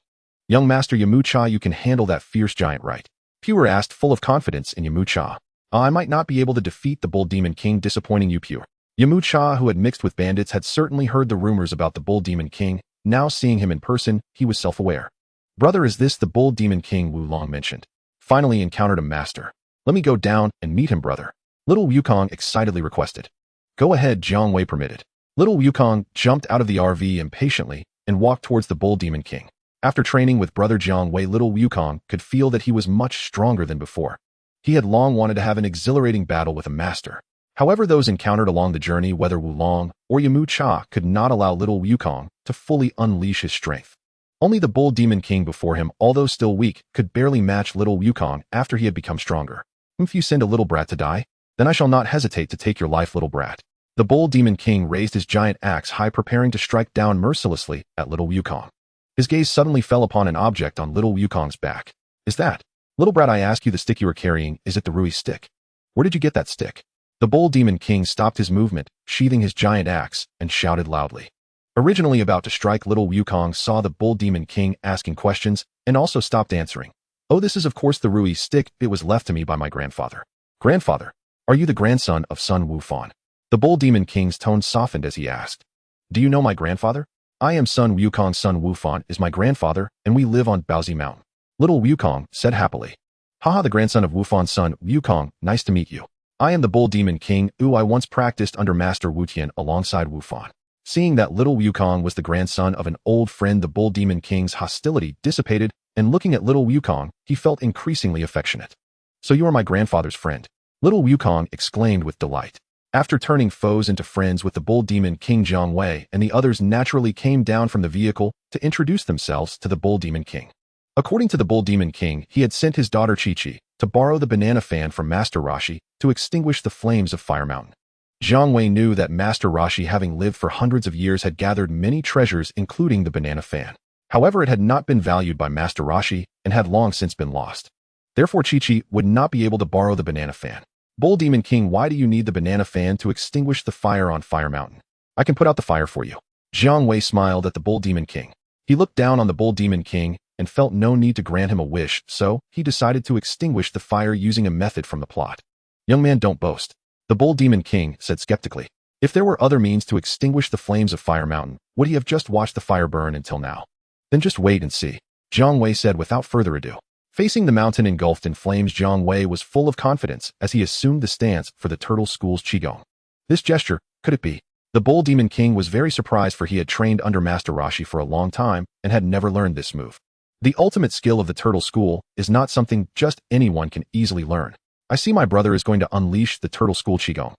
Young Master Yamu-cha, you can handle that fierce giant, right? Pure asked, full of confidence in Yamu-cha. I might not be able to defeat the Bull Demon King, disappointing you, Pure. Yamu-cha, who had mixed with bandits, had certainly heard the rumors about the Bull Demon King. Now seeing him in person, he was self-aware. Brother, is this the Bull Demon King? Wulong mentioned. Finally encountered a master. Let me go down and meet him, brother. Little Wukong excitedly requested. Go ahead, Jiang Wei permitted. Little Wukong jumped out of the RV impatiently and walked towards the Bull Demon King. After training with brother Jiang Wei, little Wukong could feel that he was much stronger than before. He had long wanted to have an exhilarating battle with a master. However, those encountered along the journey, whether Wulong or Yamu-cha, could not allow little Wukong to fully unleash his strength. Only the Bull Demon King before him, although still weak, could barely match little Wukong after he had become stronger. If you send a little brat to die, then I shall not hesitate to take your life, little brat. The Bull Demon King raised his giant axe high, preparing to strike down mercilessly at little Wukong. His gaze suddenly fell upon an object on little Wukong's back. Is that? Little brat, I ask you, the stick you are carrying, is it the Rui stick? Where did you get that stick? The Bull Demon King stopped his movement, sheathing his giant axe, and shouted loudly. Originally about to strike, little Wukong saw the Bull Demon King asking questions and also stopped answering. Oh, this is of course the Rui stick. It was left to me by my grandfather. Grandfather, are you the grandson of Sun Wufan? The Bull Demon King's tone softened as he asked. Do you know my grandfather? I am Sun Wukong. Sun Wufan is my grandfather, and we live on Baozi Mountain. Little Wukong said happily. Haha, the grandson of Wufan's son, Wukong, nice to meet you. I am the Bull Demon King. I once practiced under Master Wu Tian alongside Wufan. Seeing that little Wukong was the grandson of an old friend, the Bull Demon King's hostility dissipated, and looking at little Wukong, he felt increasingly affectionate. So you are my grandfather's friend? Little Wukong exclaimed with delight. After turning foes into friends with the Bull Demon King, Jiang Wei and the others naturally came down from the vehicle to introduce themselves to the Bull Demon King. According to the Bull Demon King, he had sent his daughter Chi-Chi to borrow the banana fan from Master Roshi to extinguish the flames of Fire Mountain. Jiang Wei knew that Master Roshi, having lived for hundreds of years, had gathered many treasures, including the banana fan. However, it had not been valued by Master Roshi and had long since been lost. Therefore, Chi-Chi would not be able to borrow the banana fan. Bull Demon King, why do you need the banana fan to extinguish the fire on Fire Mountain? I can put out the fire for you. Jiang Wei smiled at the Bull Demon King. He looked down on the Bull Demon King and felt no need to grant him a wish, so he decided to extinguish the fire using a method from the plot. Young man, don't boast. The Bull Demon King said skeptically. If there were other means to extinguish the flames of Fire Mountain, would he have just watched the fire burn until now? Then just wait and see, Jiang Wei said without further ado. Facing the mountain engulfed in flames, Jiang Wei was full of confidence as he assumed the stance for the Turtle School's Qigong. This gesture, could it be? The Bull Demon King was very surprised, for he had trained under Master Roshi for a long time and had never learned this move. The ultimate skill of the Turtle School is not something just anyone can easily learn. I see my brother is going to unleash the Turtle School Qigong.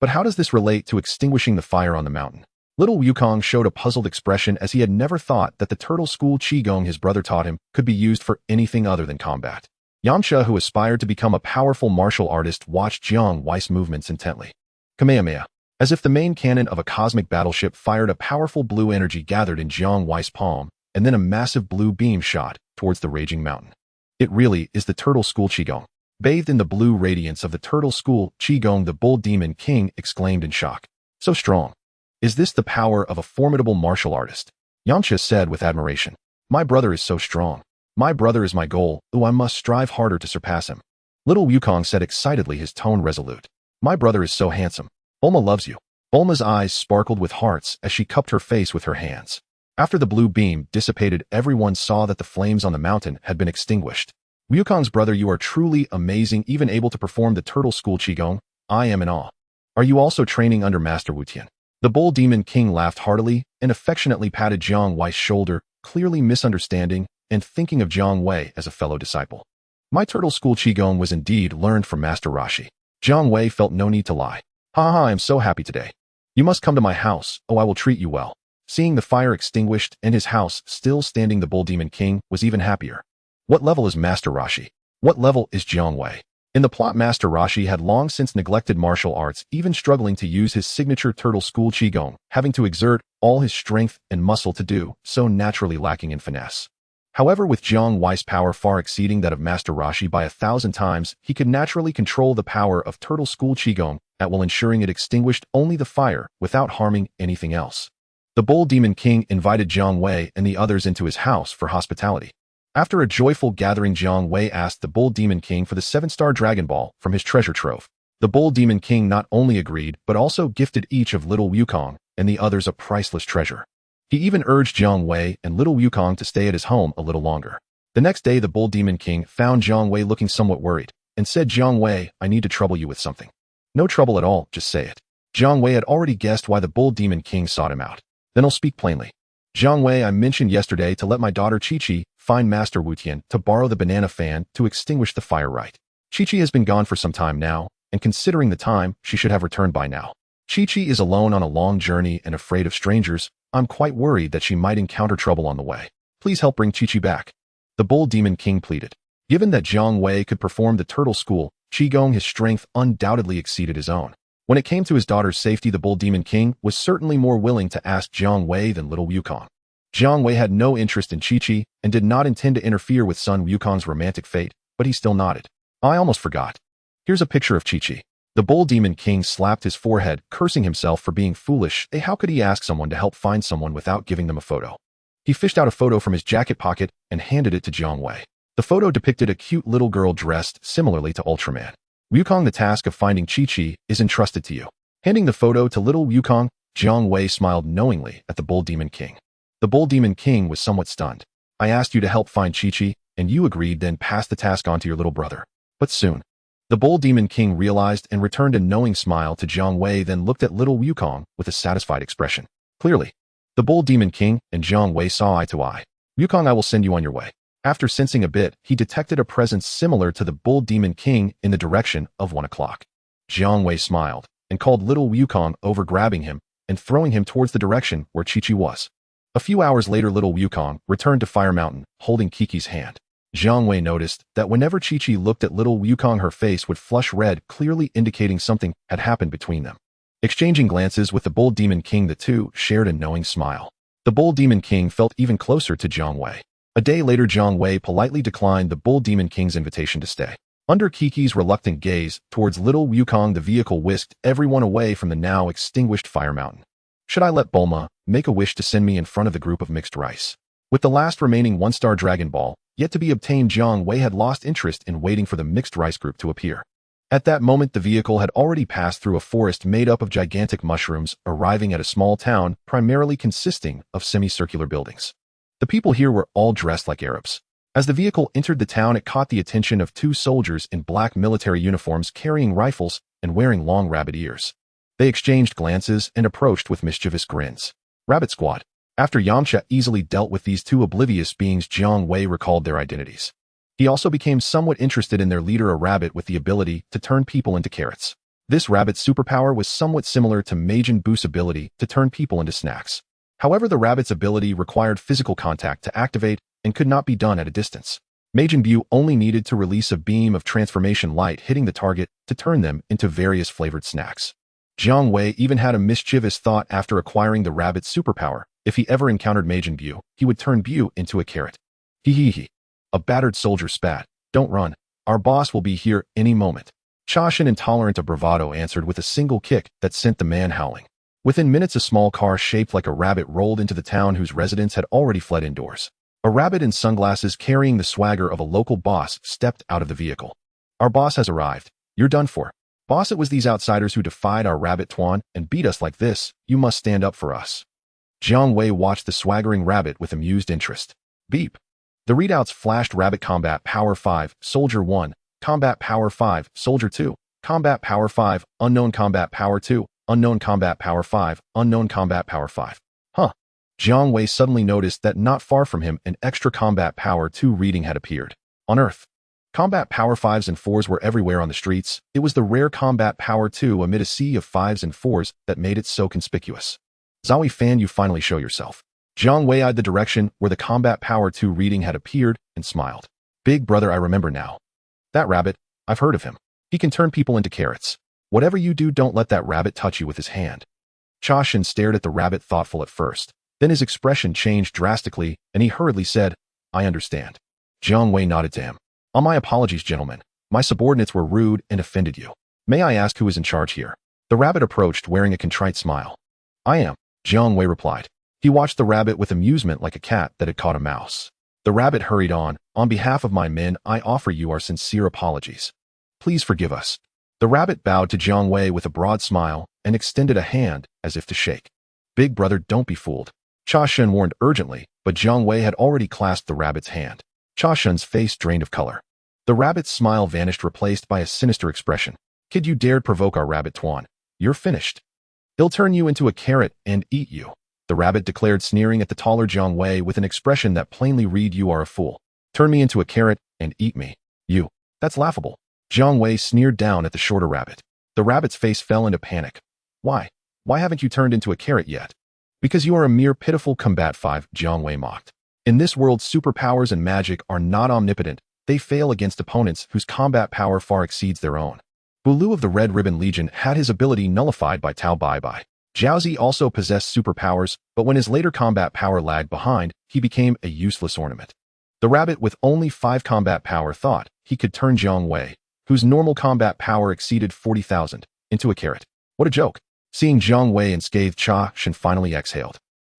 But how does this relate to extinguishing the fire on the mountain? Little Wukong showed a puzzled expression, as he had never thought that the Turtle School Qigong his brother taught him could be used for anything other than combat. Yamcha, who aspired to become a powerful martial artist, watched Jiang Wei's movements intently. Kamehameha. As if the main cannon of a cosmic battleship fired, a powerful blue energy gathered in Jiang Wei's palm, and then a massive blue beam shot towards the raging mountain. It really is the Turtle School Qigong. Bathed in the blue radiance of the Turtle School Qigong, the Bull Demon King exclaimed in shock. So strong. Is this the power of a formidable martial artist? Yamcha said with admiration. My brother is so strong. My brother is my goal. I must strive harder to surpass him. Little Wukong said excitedly, his tone resolute. My brother is so handsome. Bulma loves you. Bulma's eyes sparkled with hearts as she cupped her face with her hands. After the blue beam dissipated, everyone saw that the flames on the mountain had been extinguished. Wukong's brother, you are truly amazing, even able to perform the Turtle School Qigong. I am in awe. Are you also training under Master Wu Tian? The Bull Demon King laughed heartily and affectionately patted Jiang Wei's shoulder, clearly misunderstanding and thinking of Jiang Wei as a fellow disciple. My Turtle School Qigong was indeed learned from Master Roshi. Jiang Wei felt no need to lie. Ha, I am so happy today. You must come to my house. I will treat you well. Seeing the fire extinguished and his house still standing, the Bull Demon King was even happier. What level is Master Roshi? What level is Jiang Wei? In the plot, Master Roshi had long since neglected martial arts, even struggling to use his signature Turtle School Qigong, having to exert all his strength and muscle to do so, naturally lacking in finesse. However, with Jiang Wei's power far exceeding that of Master Roshi by 1,000 times, he could naturally control the power of Turtle School Qigong, at while ensuring it extinguished only the fire without harming anything else. The Bull Demon King invited Jiang Wei and the others into his house for hospitality. After a joyful gathering, Jiang Wei asked the Bull Demon King for the 7-star Dragon Ball from his treasure trove. The Bull Demon King not only agreed, but also gifted each of little Wukong and the others a priceless treasure. He even urged Jiang Wei and little Wukong to stay at his home a little longer. The next day, the Bull Demon King found Jiang Wei looking somewhat worried and said, Jiang Wei, I need to trouble you with something. No trouble at all, just say it. Jiang Wei had already guessed why the Bull Demon King sought him out. Then I'll speak plainly. Jiang Wei, I mentioned yesterday to let my daughter Chi-Chi find Master Wu Tian to borrow the banana fan to extinguish the fire, right? Chi-Chi has been gone for some time now, and considering the time, she should have returned by now. Chi-Chi is alone on a long journey and afraid of strangers. I'm quite worried that she might encounter trouble on the way. Please help bring Chi-Chi back. The Bull Demon King pleaded. Given that Jiang Wei could perform the Turtle School Qigong, his strength undoubtedly exceeded his own. When it came to his daughter's safety, the Bull Demon King was certainly more willing to ask Jiang Wei than little Wukong. Jiang Wei had no interest in Chi-Chi and did not intend to interfere with Sun Wukong's romantic fate, but he still nodded. I almost forgot. Here's a picture of Chi-Chi. The Bull Demon King slapped his forehead, cursing himself for being foolish. How could he ask someone to help find someone without giving them a photo? He fished out a photo from his jacket pocket and handed it to Jiang Wei. The photo depicted a cute little girl dressed similarly to Ultraman. Wukong, the task of finding Chi-Chi is entrusted to you. Handing the photo to little Wukong, Jiang Wei smiled knowingly at the Bull Demon King. The Bull Demon King was somewhat stunned. I asked you to help find Chi-Chi, and you agreed, then passed the task on to your little brother. But soon, the Bull Demon King realized and returned a knowing smile to Jiang Wei, then looked at little Wukong with a satisfied expression. Clearly, the Bull Demon King and Jiang Wei saw eye to eye. Wukong, I will send you on your way. After sensing a bit, he detected a presence similar to the Bull Demon King in the direction of 1 o'clock. Jiang Wei smiled and called little Wukong over, grabbing him and throwing him towards the direction where Chi-Chi was. A few hours later, little Wukong returned to Fire Mountain, holding Kiki's hand. Jiang Wei noticed that whenever Chi-Chi looked at little Wukong, her face would flush red, clearly indicating something had happened between them. Exchanging glances with the Bull Demon King, the two shared a knowing smile. The Bull Demon King felt even closer to Jiang Wei. A day later, Jiang Wei politely declined the Bull Demon King's invitation to stay. Under Kiki's reluctant gaze towards little Wukong, the vehicle whisked everyone away from the now extinguished Fire Mountain. Should I let Bulma make a wish to send me in front of the group of mixed rice? With the last remaining one-star Dragon Ball yet to be obtained, Jiang Wei had lost interest in waiting for the mixed rice group to appear. At that moment, the vehicle had already passed through a forest made up of gigantic mushrooms, arriving at a small town primarily consisting of semicircular buildings. The people here were all dressed like Arabs. As the vehicle entered the town, it caught the attention of two soldiers in black military uniforms carrying rifles and wearing long rabbit ears. They exchanged glances and approached with mischievous grins. Rabbit Squad. After Yamcha easily dealt with these two oblivious beings, Jiang Wei recalled their identities. He also became somewhat interested in their leader, a rabbit with the ability to turn people into carrots. This rabbit's superpower was somewhat similar to Majin Buu's ability to turn people into snacks. However, the rabbit's ability required physical contact to activate and could not be done at a distance. Majin Buu only needed to release a beam of transformation light hitting the target to turn them into various flavored snacks. Jiang Wei even had a mischievous thought after acquiring the rabbit's superpower. If he ever encountered Majin Buu, he would turn Buu into a carrot. Hee. A battered soldier spat. Don't run. Our boss will be here any moment. Chashin, intolerant of bravado, answered with a single kick that sent the man howling. Within minutes, a small car shaped like a rabbit rolled into the town, whose residents had already fled indoors. A rabbit in sunglasses carrying the swagger of a local boss stepped out of the vehicle. Our boss has arrived. You're done for. Boss, it was these outsiders who defied our rabbit Tuan and beat us like this. You must stand up for us. Jiang Wei watched the swaggering rabbit with amused interest. Beep. The readouts flashed. Rabbit Combat Power 5, Soldier 1, Combat Power 5, Soldier 2, Combat Power 5, Unknown Combat Power 2, Unknown Combat Power 5, Unknown Combat Power 5. Huh. Jiang Wei suddenly noticed that not far from him, an extra Combat Power 2 reading had appeared. On Earth, Combat Power 5s and 4s were everywhere on the streets. It was the rare Combat Power 2 amid a sea of 5s and 4s that made it so conspicuous. Zowie fan, you finally show yourself. Jiang Wei eyed the direction where the Combat Power 2 reading had appeared and smiled. Big brother, I remember now. That rabbit, I've heard of him. He can turn people into carrots. Whatever you do, don't let that rabbit touch you with his hand. Chashin stared at the rabbit, thoughtful at first. Then his expression changed drastically, and he hurriedly said, I understand. Jiang Wei nodded to him. On my apologies, gentlemen. My subordinates were rude and offended you. May I ask who is in charge here? The rabbit approached, wearing a contrite smile. I am, Jiang Wei replied. He watched the rabbit with amusement, like a cat that had caught a mouse. The rabbit hurried on. On behalf of my men, I offer you our sincere apologies. Please forgive us. The rabbit bowed to Jiang Wei with a broad smile and extended a hand as if to shake. Big brother, don't be fooled. Chashin warned urgently, but Jiang Wei had already clasped the rabbit's hand. Chashin's face drained of color. The rabbit's smile vanished, replaced by a sinister expression. Kid, you dared provoke our rabbit Tuan. You're finished. He'll turn you into a carrot and eat you. The rabbit declared, sneering at the taller Jiang Wei with an expression that plainly read, you are a fool. Turn me into a carrot and eat me. You. That's laughable. Jiang Wei sneered down at the shorter rabbit. The rabbit's face fell into panic. Why? Why haven't you turned into a carrot yet? Because you are a mere pitiful Combat 5, Jiang Wei mocked. In this world, superpowers and magic are not omnipotent. They fail against opponents whose combat power far exceeds their own. Bulu of the Red Ribbon Legion had his ability nullified by Tao Bai Bai. Jiaozi also possessed superpowers, but when his later combat power lagged behind, he became a useless ornament. The rabbit with only 5 combat power thought he could turn Jiang Wei, whose normal combat power exceeded 40,000, into a carrot. What a joke. Seeing Jiang Wei and scathed Cha, Shen finally exhaled.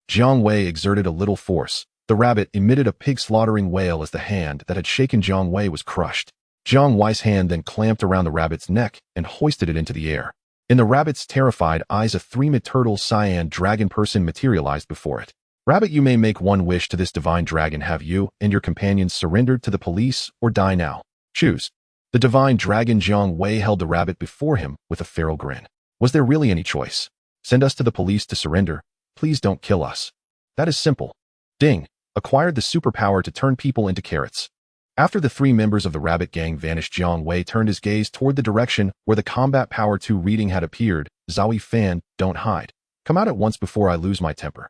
Jiang Wei exerted a little force. The rabbit emitted a pig-slaughtering wail as the hand that had shaken Jiang Wei was crushed. Jiang Wei's hand then clamped around the rabbit's neck and hoisted it into the air. In the rabbit's terrified eyes, a three-mid-turtle Saiyan dragon person materialized before it. Rabbit, you may make one wish to this divine dragon. Have you and your companions surrendered to the police or die now? Choose. The divine dragon Jiang Wei held the rabbit before him with a feral grin. Was there really any choice? Send us to the police to surrender. Please don't kill us. That is simple. Ding. Acquired the superpower to turn people into carrots. After the three members of the rabbit gang vanished, Jiang Wei turned his gaze toward the direction where the combat power 2 reading had appeared. Zowie Fan, don't hide. Come out at once before I lose my temper.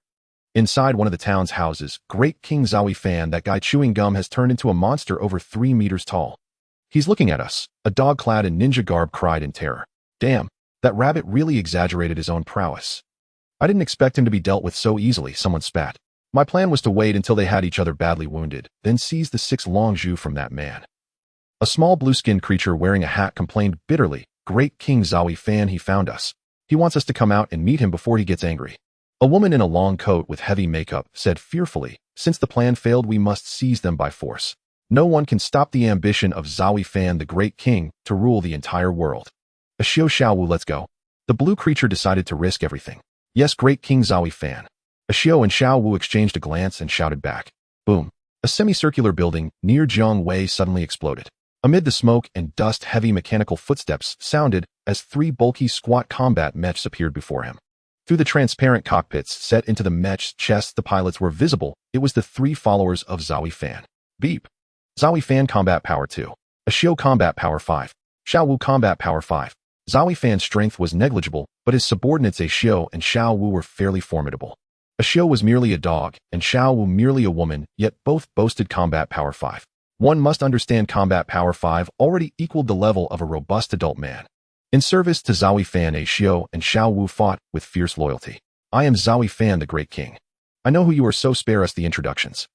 Inside one of the town's houses, Great King Zowie Fan, that guy chewing gum, has turned into a monster over 3 meters tall. He's looking at us. A dog clad in ninja garb cried in terror. Damn, that rabbit really exaggerated his own prowess. I didn't expect him to be dealt with so easily, someone spat. My plan was to wait until they had each other badly wounded, then seize the 6 Longzhu from that man. A small blue-skinned creature wearing a hat complained bitterly. Great King Zowie Fan, he found us. He wants us to come out and meet him before he gets angry. A woman in a long coat with heavy makeup said fearfully, since the plan failed, we must seize them by force. No one can stop the ambition of Zowie Fan, the Great King, to rule the entire world. A Xiao Xiaowu, let's go. The blue creature decided to risk everything. Yes, Great King Zowie Fan. A Xiao and Xiaowu exchanged a glance and shouted back. Boom. A semicircular building near Jiang Wei suddenly exploded. Amid the smoke and dust, heavy mechanical footsteps sounded as 3 bulky squat combat mechs appeared before him. Through the transparent cockpits set into the mech's chests, the pilots were visible. It was the 3 followers of Zowie Fan. Beep. Zowie Fan combat power 2. A Xiao combat power 5. Xiaowu combat power 5. Zowie Fan's strength was negligible, but his subordinates A Xiao and Xiaowu were fairly formidable. A Xiao was merely a dog, and Xiaowu merely a woman, yet both boasted combat power 5. One must understand combat power 5 already equaled the level of a robust adult man. In service to Zowie Fan, A Xiao and Xiaowu fought with fierce loyalty. I am Zowie Fan, the Great King. I know who you are, so spare us the introductions.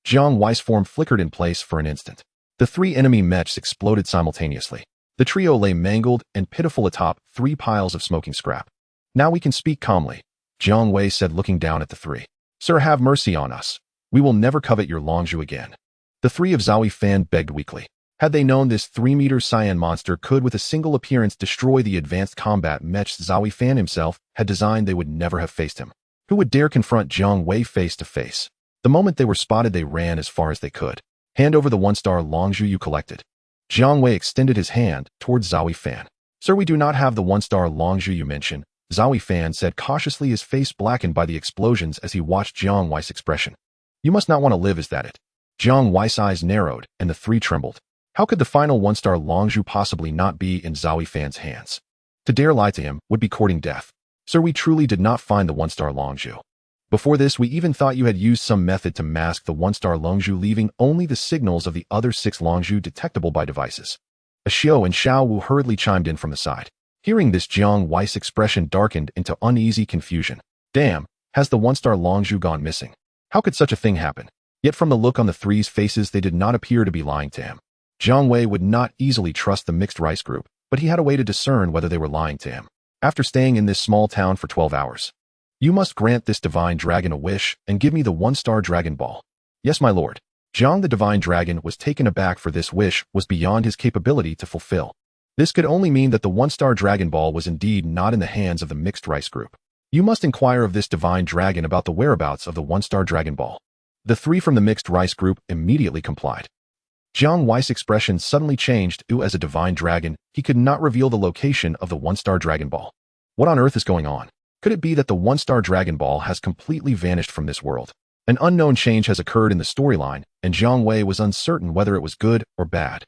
Jiang Wei's form flickered in place for an instant. The 3 enemy mechs exploded simultaneously. The trio lay mangled and pitiful atop 3 piles of smoking scrap. Now we can speak calmly, Jiang Wei said, looking down at the 3. Sir, have mercy on us. We will never covet your Longzhu again. The 3 of Zowie Fan begged weakly. Had they known this 3-meter Saiyan monster could with a single appearance destroy the advanced combat mechs Zowie Fan himself had designed, they would never have faced him. Who would dare confront Jiang Wei face to face? The moment they were spotted, they ran as far as they could. Hand over the 1-star Longzhu you collected. Jiang Wei extended his hand towards Zowie Fan. Sir, we do not have the 1-star Longzhu you mentioned, Zowie Fan said cautiously, his face blackened by the explosions as he watched Jiang Wei's expression. You must not want to live, is that it? Jiang Wei's eyes narrowed and the 3 trembled. How could the final 1-star Longzhu possibly not be in Zowie Fan's hands? To dare lie to him would be courting death. Sir, we truly did not find the 1-star Longzhu. Before this, we even thought you had used some method to mask the 1-star Longzhu, leaving only the signals of the other 6 Longzhu detectable by devices. A Xiao and Xiaowu hurriedly chimed in from the side. Hearing this, Jiang Wei's expression darkened into uneasy confusion. Damn, has the 1-star Longzhu gone missing? How could such a thing happen? Yet from the look on the 3's faces, they did not appear to be lying to him. Jiang Wei would not easily trust the mixed rice group, but he had a way to discern whether they were lying to him. After staying in this small town for 12 hours, you must grant this divine dragon a wish and give me the 1-star Dragon Ball. Yes, my lord. Jiang the divine dragon was taken aback, for this wish was beyond his capability to fulfill. This could only mean that the 1-star Dragon Ball was indeed not in the hands of the mixed rice group. You must inquire of this divine dragon about the whereabouts of the 1-star Dragon Ball. The 3 from the mixed rice group immediately complied. Jiang Wei's expression suddenly changed. As a divine dragon, he could not reveal the location of the 1-star Dragon Ball. What on earth is going on? Could it be that the 1-star Dragon Ball has completely vanished from this world? An unknown change has occurred in the storyline, and Jiang Wei was uncertain whether it was good or bad.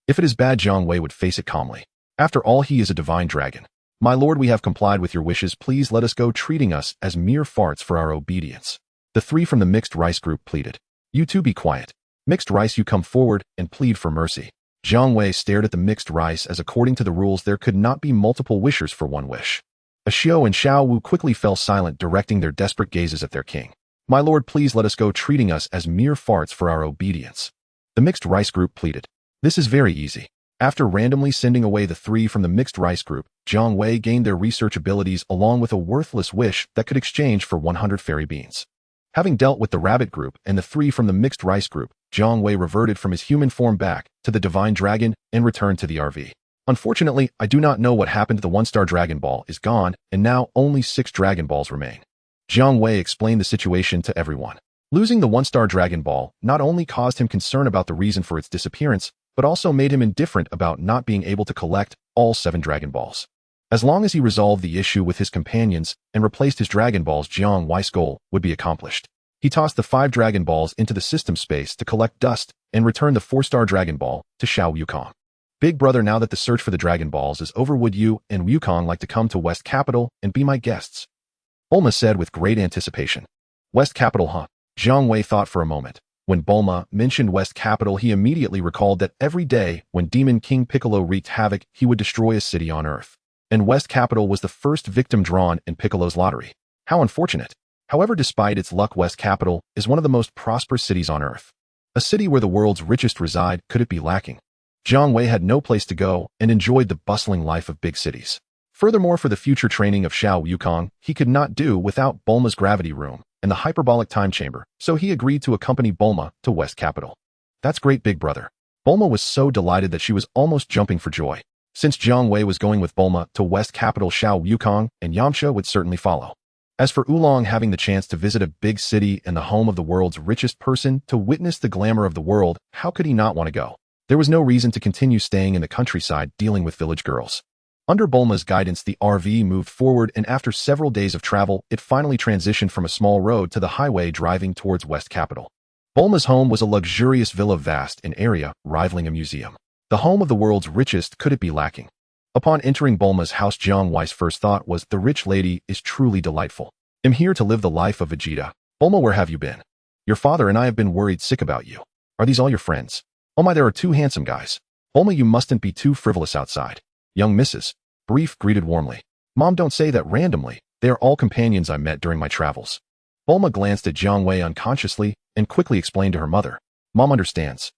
If it is bad, Jiang Wei would face it calmly. After all, he is a divine dragon. My lord, we have complied with your wishes. Please let us go, treating us as mere farts for our obedience. The 3 from the mixed rice group pleaded. You two be quiet. Mixed rice, you come forward and plead for mercy. Jiang Wei stared at the mixed rice, as according to the rules there could not be multiple wishers for one wish. A Xiao and Xiaowu quickly fell silent, directing their desperate gazes at their king. My lord, please let us go, treating us as mere farts for our obedience. The mixed rice group pleaded. This is very easy. After randomly sending away the 3 from the mixed rice group, Jiang Wei gained their research abilities along with a worthless wish that could exchange for 100 fairy beans. Having dealt with the rabbit group and the 3 from the mixed rice group, Jiang Wei reverted from his human form back to the divine dragon and returned to the RV. Unfortunately, I do not know what happened to the 1-star Dragon Ball is gone, and now only 6 Dragon Balls remain. Jiang Wei explained the situation to everyone. Losing the 1-star Dragon Ball not only caused him concern about the reason for its disappearance, but also made him indifferent about not being able to collect all 7 Dragon Balls. As long as he resolved the issue with his companions and replaced his Dragon Balls, Jiang Wei's goal would be accomplished. He tossed the 5 Dragon Balls into the system space to collect dust and returned the 4-star Dragon Ball to Xiao Wukong. Big brother, now that the search for the Dragon Balls is over, would you and Wukong like to come to West Capital and be my guests? Bulma said with great anticipation. West Capital, huh? Jiang Wei thought for a moment. When Bulma mentioned West Capital, he immediately recalled that every day when Demon King Piccolo wreaked havoc, he would destroy a city on Earth. And West Capital was the first victim drawn in Piccolo's lottery. How unfortunate. However, despite its luck, West Capital is one of the most prosperous cities on Earth. A city where the world's richest reside. Could it be lacking? Jiang Wei had no place to go and enjoyed the bustling life of big cities. Furthermore, for the future training of Xiao Wukong, he could not do without Bulma's gravity room and the hyperbolic time chamber, so he agreed to accompany Bulma to West Capital. That's great, big brother. Bulma was so delighted that she was almost jumping for joy. Since Jiang Wei was going with Bulma to West Capital, Xiao Wukong and Yamcha would certainly follow. As for Oolong, having the chance to visit a big city and the home of the world's richest person to witness the glamour of the world, how could he not want to go? There was no reason to continue staying in the countryside dealing with village girls. Under Bulma's guidance, the RV moved forward, and after several days of travel, it finally transitioned from a small road to the highway driving towards West Capital. Bulma's home was a luxurious villa, vast in area, rivaling a museum. The home of the world's richest. Could it be lacking? Upon entering Bulma's house, Jiang Wei's first thought was, the rich lady is truly delightful. I'm here to live the life of Vegeta. Bulma, where have you been? Your father and I have been worried sick about you. Are these all your friends? Oh my, there are 2 handsome guys. Bulma, you mustn't be too frivolous outside. Young Mrs. Brief greeted warmly. Mom, don't say that randomly. They are all companions I met during my travels. Bulma glanced at Jiang Wei unconsciously and quickly explained to her mother. Mom understands.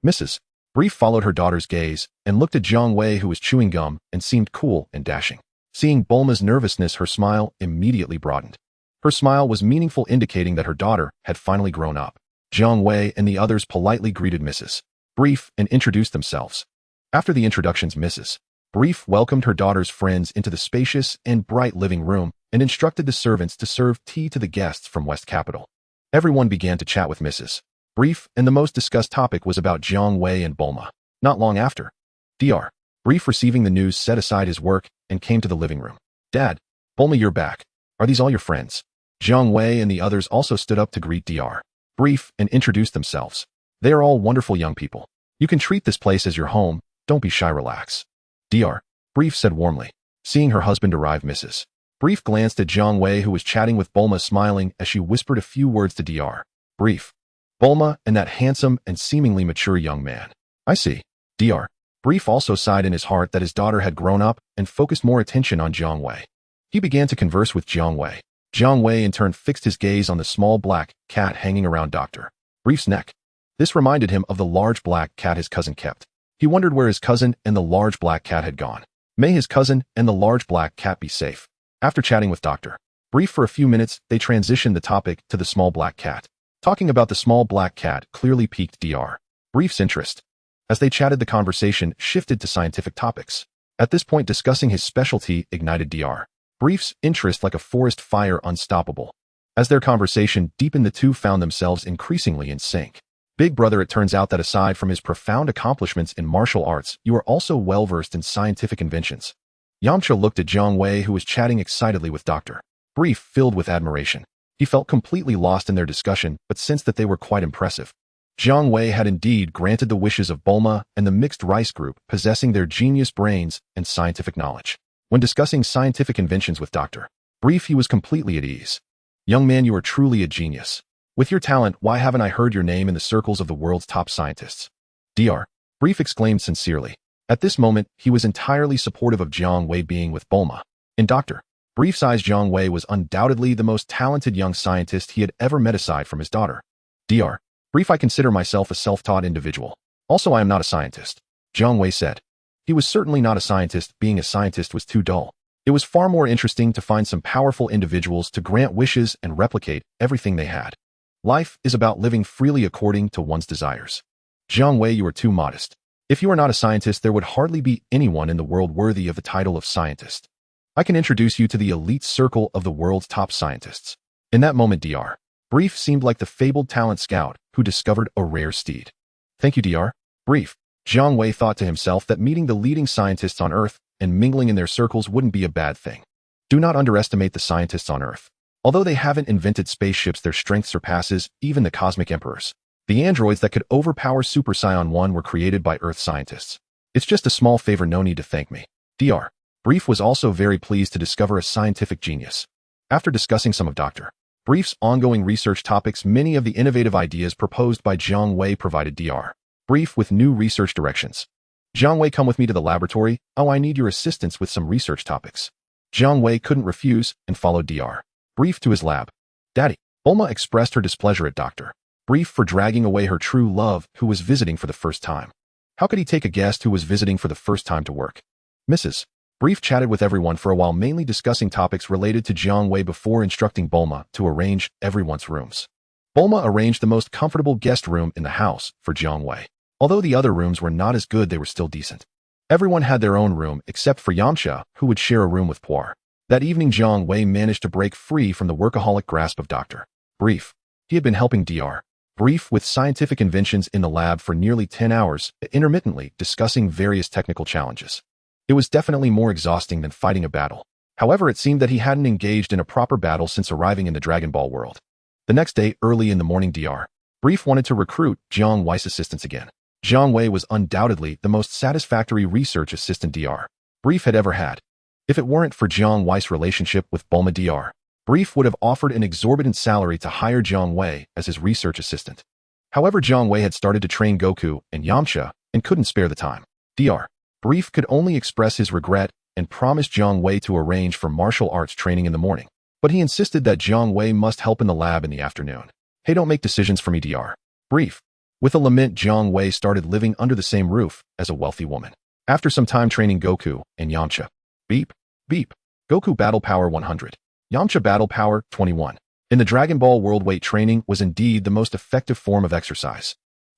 Mrs. Brief followed her daughter's gaze and looked at Jiang Wei, who was chewing gum and seemed cool and dashing. Seeing Bulma's nervousness, her smile immediately broadened. Her smile was meaningful, indicating that her daughter had finally grown up. Jiang Wei and the others politely greeted Mrs. Brief and introduced themselves. After the introductions, Mrs. Brief welcomed her daughter's friends into the spacious and bright living room and instructed the servants to serve tea to the guests from West Capital. Everyone began to chat with Mrs. Brief, and the most discussed topic was about Jiang Wei and Bulma. Not long after, Dr. Brief, receiving the news, set aside his work and came to the living room. Dad, Bulma, you're back. Are these all your friends? Jiang Wei and the others also stood up to greet Dr. Brief and introduced themselves. They are all wonderful young people. You can treat this place as your home. Don't be shy, relax. Dr. Brief said warmly. Seeing her husband arrive, Mrs. Brief glanced at Jiang Wei, who was chatting with Bulma, smiling as she whispered a few words to Dr. Brief. Bulma and that handsome and seemingly mature young man. I see. Dr. Brief also sighed in his heart that his daughter had grown up and focused more attention on Jiang Wei. He began to converse with Jiang Wei. Jiang Wei in turn fixed his gaze on the small black cat hanging around Dr. Brief's neck. This reminded him of the large black cat his cousin kept. He wondered where his cousin and the large black cat had gone. May his cousin and the large black cat be safe. After chatting with Dr. Brief for a few minutes, they transitioned the topic to the small black cat. Talking about the small black cat clearly piqued Dr. Brief's interest. As they chatted, the conversation shifted to scientific topics. At this point, discussing his specialty ignited Dr. Brief's interest like a forest fire, unstoppable. As their conversation deepened, the two found themselves increasingly in sync. Big brother, it turns out that aside from his profound accomplishments in martial arts, you are also well-versed in scientific inventions. Yamcha looked at Jiang Wei, who was chatting excitedly with Dr. Brief, filled with admiration. He felt completely lost in their discussion, but sensed that they were quite impressive. Jiang Wei had indeed granted the wishes of Bulma and the mixed rice group, possessing their genius brains and scientific knowledge. When discussing scientific inventions with Dr. Brief, he was completely at ease. Young man, you are truly a genius. With your talent, why haven't I heard your name in the circles of the world's top scientists? Dr. Brief exclaimed sincerely. At this moment, he was entirely supportive of Jiang Wei being with Bulma. In Dr. Brief's eyes, Jiang Wei was undoubtedly the most talented young scientist he had ever met aside from his daughter. Dr. Brief, I consider myself a self-taught individual. Also, I am not a scientist, Jiang Wei said. He was certainly not a scientist. Being a scientist was too dull. It was far more interesting to find some powerful individuals to grant wishes and replicate everything they had. Life is about living freely according to one's desires. Jiang Wei, you are too modest. If you are not a scientist, there would hardly be anyone in the world worthy of the title of scientist. I can introduce you to the elite circle of the world's top scientists. In that moment, Dr. Brief seemed like the fabled talent scout who discovered a rare steed. Thank you, Dr. Brief. Jiang Wei thought to himself that meeting the leading scientists on Earth and mingling in their circles wouldn't be a bad thing. Do not underestimate the scientists on Earth. Although they haven't invented spaceships, their strength surpasses even the cosmic emperors. The androids that could overpower Super Saiyan 1 were created by Earth scientists. It's just a small favor, no need to thank me. Dr. Brief was also very pleased to discover a scientific genius. After discussing some of Dr. Brief's ongoing research topics, many of the innovative ideas proposed by Jiang Wei provided Dr. Brief with new research directions. Jiang Wei, come with me to the laboratory. Oh, I need your assistance with some research topics. Jiang Wei couldn't refuse and followed Dr. Brief to his lab. Daddy, Bulma expressed her displeasure at Dr. Brief for dragging away her true love who was visiting for the first time. How could he take a guest who was visiting for the first time to work? Mrs. Brief chatted with everyone for a while, mainly discussing topics related to Jiang Wei before instructing Bulma to arrange everyone's rooms. Bulma arranged the most comfortable guest room in the house for Jiang Wei. Although the other rooms were not as good, they were still decent. Everyone had their own room except for Yamcha, who would share a room with Puar. That evening, Jiang Wei managed to break free from the workaholic grasp of Dr. Brief. He had been helping Dr. Brief with scientific inventions in the lab for nearly 10 hours, intermittently discussing various technical challenges. It was definitely more exhausting than fighting a battle. However, it seemed that he hadn't engaged in a proper battle since arriving in the Dragon Ball world. The next day, early in the morning, Dr. Brief wanted to recruit Jiang Wei's assistants again. Jiang Wei was undoubtedly the most satisfactory research assistant Dr. Brief had ever had. If it weren't for Jiang Wei's relationship with Bulma, Dr. Brief would have offered an exorbitant salary to hire Jiang Wei as his research assistant. However, Jiang Wei had started to train Goku and Yamcha and couldn't spare the time. Dr. Brief could only express his regret and promised Jiang Wei to arrange for martial arts training in the morning. But he insisted that Jiang Wei must help in the lab in the afternoon. Hey, don't make decisions for me, Dr. Brief. With a lament, Jiang Wei started living under the same roof as a wealthy woman. After some time training Goku and Yamcha. Beep, beep. Goku battle power 100. Yamcha battle power 21. In the Dragon Ball world, weight training was indeed the most effective form of exercise.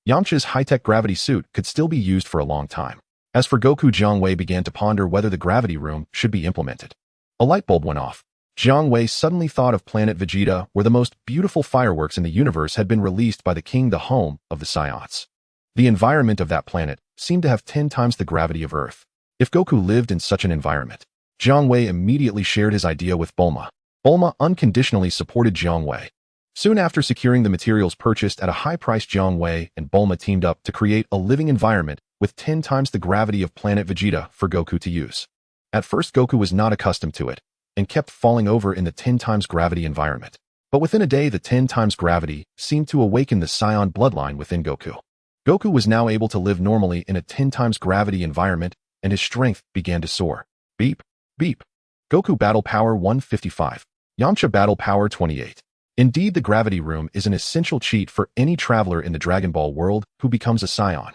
Yamcha's high-tech gravity suit could still be used for a long time. As for Goku, Jiang Wei began to ponder whether the gravity room should be implemented. A light bulb went off. Jiang Wei suddenly thought of planet Vegeta, where the most beautiful fireworks in the universe had been released by the king, the home of the Saiyans. The environment of that planet seemed to have 10 times the gravity of Earth. If Goku lived in such an environment, Jiang Wei immediately shared his idea with Bulma. Bulma unconditionally supported Jiang Wei. Soon after securing the materials purchased at a high price, Jiang Wei and Bulma teamed up to create a living environment with 10 times the gravity of planet Vegeta for Goku to use. At first, Goku was not accustomed to it and kept falling over in the 10 times gravity environment. But within a day, the 10 times gravity seemed to awaken the Saiyan bloodline within Goku. Goku was now able to live normally in a 10 times gravity environment, and his strength began to soar. Beep, beep. Goku battle power 155. Yamcha battle power 28. Indeed, the gravity room is an essential cheat for any traveler in the Dragon Ball world who becomes a Saiyan.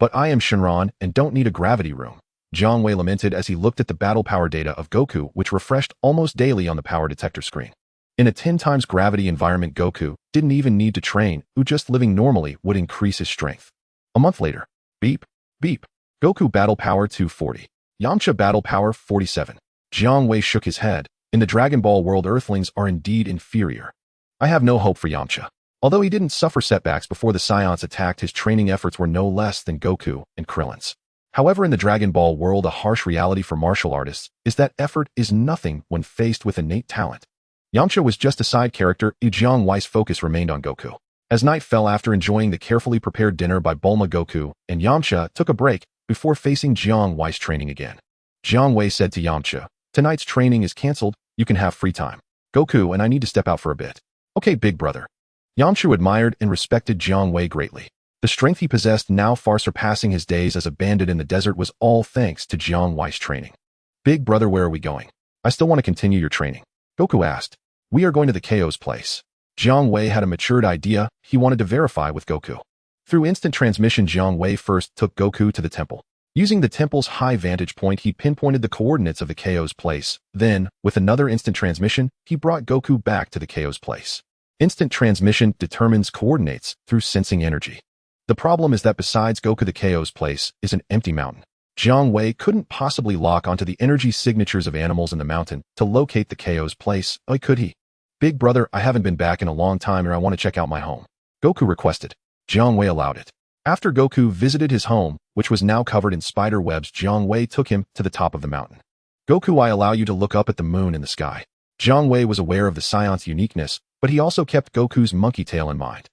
But I am Shenron and don't need a gravity room, Jiang Wei lamented as he looked at the battle power data of Goku, which refreshed almost daily on the power detector screen. In a 10 times gravity environment, Goku didn't even need to train, who just living normally would increase his strength. A month later. Beep, beep. Goku battle power 240. Yamcha battle power 47. Jiang Wei shook his head. In the Dragon Ball world, Earthlings are indeed inferior. I have no hope for Yamcha. Although he didn't suffer setbacks before the Saiyans attacked, his training efforts were no less than Goku and Krillin's. However, in the Dragon Ball world, a harsh reality for martial artists is that effort is nothing when faced with innate talent. Yamcha was just a side character. Jiang Wei's focus remained on Goku. As night fell, after enjoying the carefully prepared dinner by Bulma, Goku and Yamcha took a break before facing Jiang Wei's training again. Jiang Wei said to Yamcha, "Tonight's training is cancelled. You can have free time. Goku and I need to step out for a bit." "Okay, big brother." Yamcha admired and respected Jiang Wei greatly. The strength he possessed, now far surpassing his days as a bandit in the desert, was all thanks to Jiang Wei's training. "Big brother, where are we going?" "I still want to continue your training," Goku asked. "We are going to the KO's place." Jiang Wei had a matured idea he wanted to verify with Goku. Through instant transmission, Jiang Wei first took Goku to the temple. Using the temple's high vantage point, he pinpointed the coordinates of the KO's place. Then, with another instant transmission, he brought Goku back to the KO's place. Instant transmission determines coordinates through sensing energy. The problem is that besides Goku, the KO's place is an empty mountain. Jiang Wei couldn't possibly lock onto the energy signatures of animals in the mountain to locate the KO's place, or could he? Big brother, I haven't been back in a long time and I want to check out my home. Goku requested. Jiang Wei allowed it. After Goku visited his home, which was now covered in spider webs, Jiang Wei took him to the top of the mountain. Goku, I allow you to look up at the moon in the sky. Jiang Wei was aware of the Saiyant's uniqueness, but he also kept Goku's monkey tail in mind.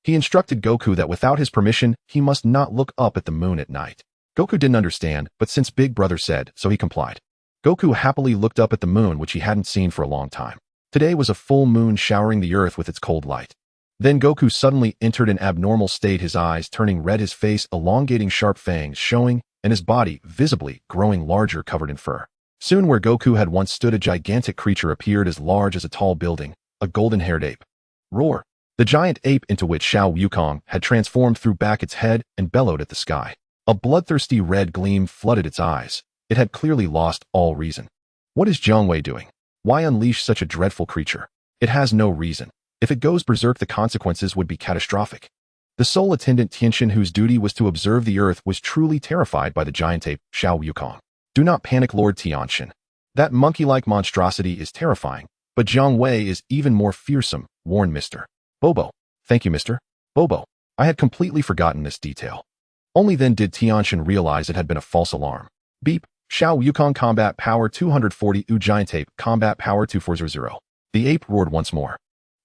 He instructed Goku that without his permission, he must not look up at the moon at night. Goku didn't understand, but since Big Brother said, so he complied. Goku happily looked up at the moon, which he hadn't seen for a long time. Today was a full moon showering the earth with its cold light. Then Goku suddenly entered an abnormal state, his eyes turning red, his face elongating, sharp fangs showing, and his body visibly growing larger, covered in fur. Soon where Goku had once stood, a gigantic creature appeared as large as a tall building, a golden-haired ape. Roar! The giant ape into which Xiao Wukong had transformed threw back its head and bellowed at the sky. A bloodthirsty red gleam flooded its eyes. It had clearly lost all reason. What is Jiang Wei doing? Why unleash such a dreadful creature? It has no reason. If it goes berserk, the consequences would be catastrophic. The sole attendant Tianxin, whose duty was to observe the earth, was truly terrified by the giant ape, Xiao Wukong. Do not panic, Lord Tianxin. That monkey-like monstrosity is terrifying, but Jiang Wei is even more fearsome, warned Mr. Bobo. Thank you, Mr. Bobo. I had completely forgotten this detail. Only then did Tianxin realize it had been a false alarm. Beep. Xiao Wukong combat power 240 giant ape combat power 2400. The ape roared once more.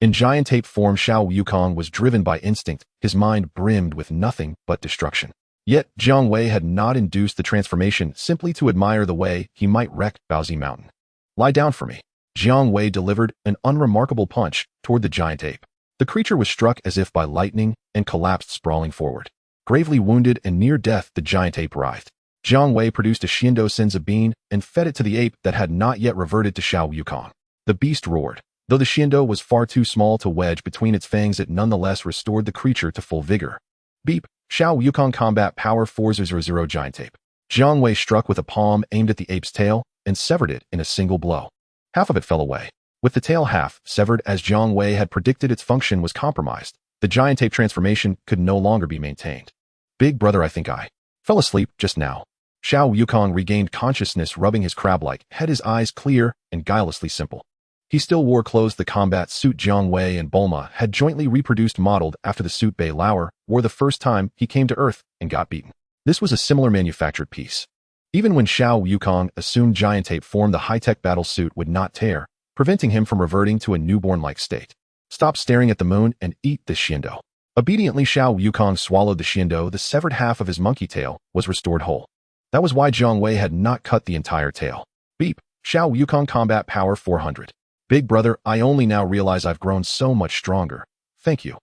In giant ape form, Xiao Wukong was driven by instinct, his mind brimmed with nothing but destruction. Yet, Jiang Wei had not induced the transformation simply to admire the way he might wreck Baozi Mountain. Lie down for me. Jiang Wei delivered an unremarkable punch toward the giant ape. The creature was struck as if by lightning and collapsed sprawling forward. Gravely wounded and near death, the giant ape writhed. Jiang Wei produced a Shindo Senza bean and fed it to the ape that had not yet reverted to Xiao Wukong. The beast roared. Though the Shindo was far too small to wedge between its fangs, it nonetheless restored the creature to full vigor. Beep. Xiao Wukong combat power 400 giant ape. Jiang Wei struck with a palm aimed at the ape's tail and severed it in a single blow. Half of it fell away. With the tail half severed as Jiang Wei had predicted, its function was compromised. The giant ape transformation could no longer be maintained. Big brother, I think I fell asleep just now. Xiao Wukong regained consciousness, rubbing his crab-like head, his eyes clear and guilelessly simple. He still wore clothes. The combat suit Jiang Wei and Bulma had jointly reproduced, modeled after the suit Bai Lauer wore the first time he came to Earth and got beaten. This was a similar manufactured piece. Even when Xiao Wukong assumed giant ape form, the high-tech battle suit would not tear, preventing him from reverting to a newborn-like state. Stop staring at the moon and eat this Shindo. Obediently, Xiao Wukong swallowed the Shindo. The severed half of his monkey tail was restored whole. That was why Jiang Wei had not cut the entire tail. Beep. Xiao Wukong combat power 400. Big brother, I only now realize I've grown so much stronger. Thank you.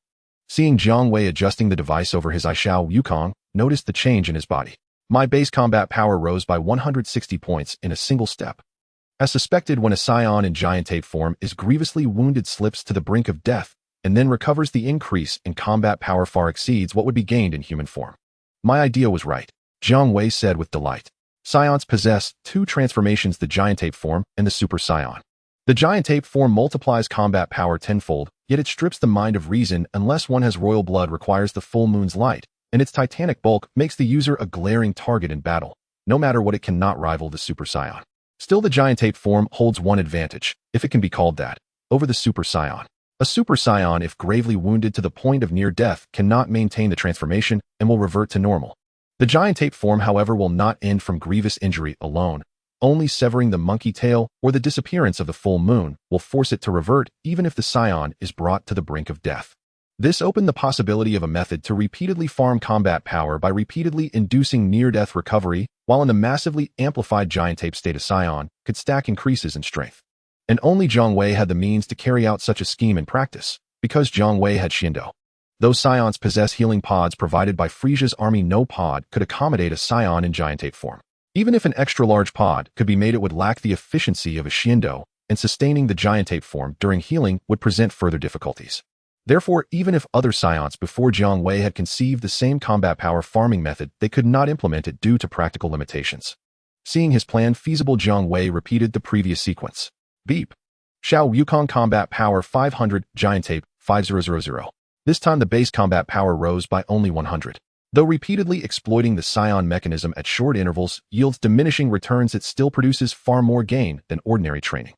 Seeing Jiang Wei adjusting the device over his eye, Xiao Wukong noticed the change in his body. My base combat power rose by 160 points in a single step. As suspected, when a Saiyan in giant ape form is grievously wounded, slips to the brink of death, and then recovers, the increase in combat power far exceeds what would be gained in human form. My idea was right, Jiang Wei said with delight. Saiyans possess two transformations, the giant ape form and the Super Saiyan. The giant ape form multiplies combat power tenfold, yet it strips the mind of reason unless one has royal blood, requires the full moon's light, and its titanic bulk makes the user a glaring target in battle. No matter what, it cannot rival the Super Saiyan. Still, the giant ape form holds one advantage, if it can be called that, over the Super Saiyan. A Super Saiyan, if gravely wounded to the point of near death, cannot maintain the transformation and will revert to normal. The giant ape form, however, will not end from grievous injury alone. Only severing the monkey tail or the disappearance of the full moon will force it to revert, even if the Saiyan is brought to the brink of death. This opened the possibility of a method to repeatedly farm combat power by repeatedly inducing near-death recovery, while in the massively amplified giant ape state, a Saiyan could stack increases in strength. And only Jiang Wei had the means to carry out such a scheme in practice, because Jiang Wei had Shindo. Though Saiyans possess healing pods provided by Frieza's army, no pod could accommodate a Saiyan in giant ape form. Even if an extra-large pod could be made, it would lack the efficiency of a Shindo, and sustaining the giant ape form during healing would present further difficulties. Therefore, even if other Saiyans before Jiang Wei had conceived the same combat power farming method, they could not implement it due to practical limitations. Seeing his plan feasible, Jiang Wei repeated the previous sequence. Beep. Xiao Wukong combat power 500, giant tape 5000. This time the base combat power rose by only 100. Though repeatedly exploiting the Saiyan mechanism at short intervals yields diminishing returns, it still produces far more gain than ordinary training.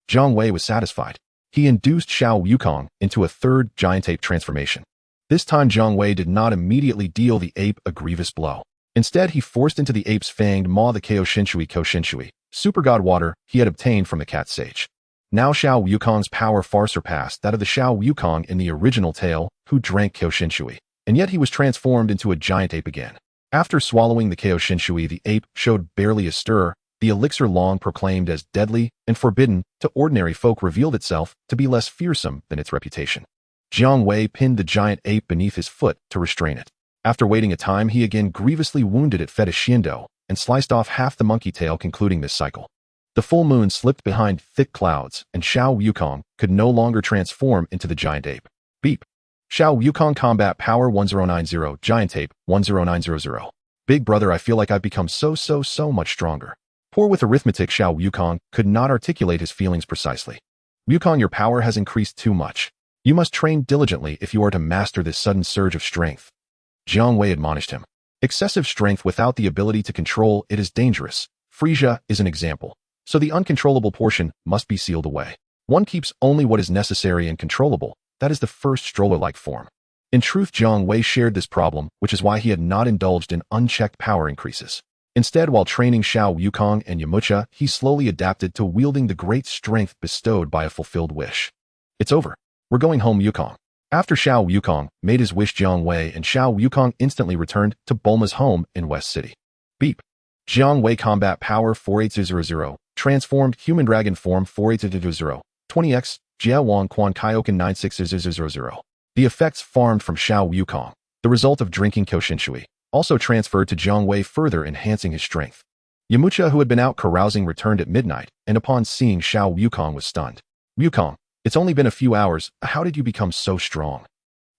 Jiang Wei was satisfied. He induced Xiao Wukong into a third giant ape transformation. This time Jiang Wei did not immediately deal the ape a grievous blow. Instead, he forced into the ape's fanged maw the Koshinshui, super god water he had obtained from the cat sage. Now Xiao Wukong's power far surpassed that of the Xiao Wukong in the original tale, who drank Koshinshui, and yet he was transformed into a giant ape again. After swallowing the Koshinshui, the ape showed barely a stir. The elixir long proclaimed as deadly and forbidden to ordinary folk revealed itself to be less fearsome than its reputation. Jiang Wei pinned the giant ape beneath his foot to restrain it. After waiting a time, he again grievously wounded it Shindo and sliced off half the monkey tail, concluding this cycle. The full moon slipped behind thick clouds, and Xiao Wukong could no longer transform into the giant ape. Beep. Xiao Wukong combat power 1090, giant ape 10900. Big brother, I feel like I've become so much stronger. Poor with arithmetic, Xiao Wukong could not articulate his feelings precisely. Wukong, your power has increased too much. You must train diligently if you are to master this sudden surge of strength. Jiang Wei admonished him. Excessive strength without the ability to control it is dangerous. Frieza is an example. So the uncontrollable portion must be sealed away. One keeps only what is necessary and controllable. That is the first stroller-like form. In truth, Jiang Wei shared this problem, which is why he had not indulged in unchecked power increases. Instead, while training Xiao Wukong and Yamcha, he slowly adapted to wielding the great strength bestowed by a fulfilled wish. It's over. We're going home, Wukong. After Xiao Wukong made his wish, Jiang Wei and Xiao Wukong instantly returned to Bulma's home in West City. Beep. Jiang Wei combat power 48000, transformed human dragon form 48000, 20x, Jia Wang Quan Kaioken 96000. The effects farmed from Xiao Wukong, the result of drinking Koshinshui, also transferred to Jiang Wei, further enhancing his strength. Yamcha, who had been out carousing, returned at midnight, and upon seeing Xiao Wukong was stunned. Wukong, it's only been a few hours, how did you become so strong?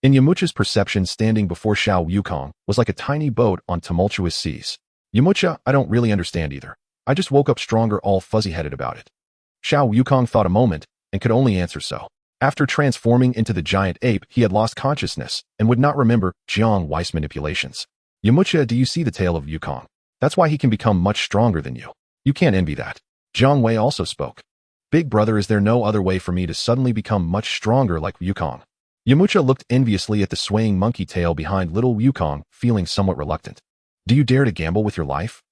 In Yamcha's perception, standing before Xiao Wukong was like a tiny boat on tumultuous seas. Yamcha, I don't really understand either. I just woke up stronger, all fuzzy-headed about it. Xiao Wukong thought a moment, and could only answer so. After transforming into the giant ape, he had lost consciousness, and would not remember Jiang Wei's manipulations. Yamcha, do you see the tale of Wukong? That's why he can become much stronger than you. You can't envy that. Jiang Wei also spoke. Big brother, is there no other way for me to suddenly become much stronger like Wukong? Yamcha looked enviously at the swaying monkey tail behind little Wukong, feeling somewhat reluctant. Do you dare to gamble with your life?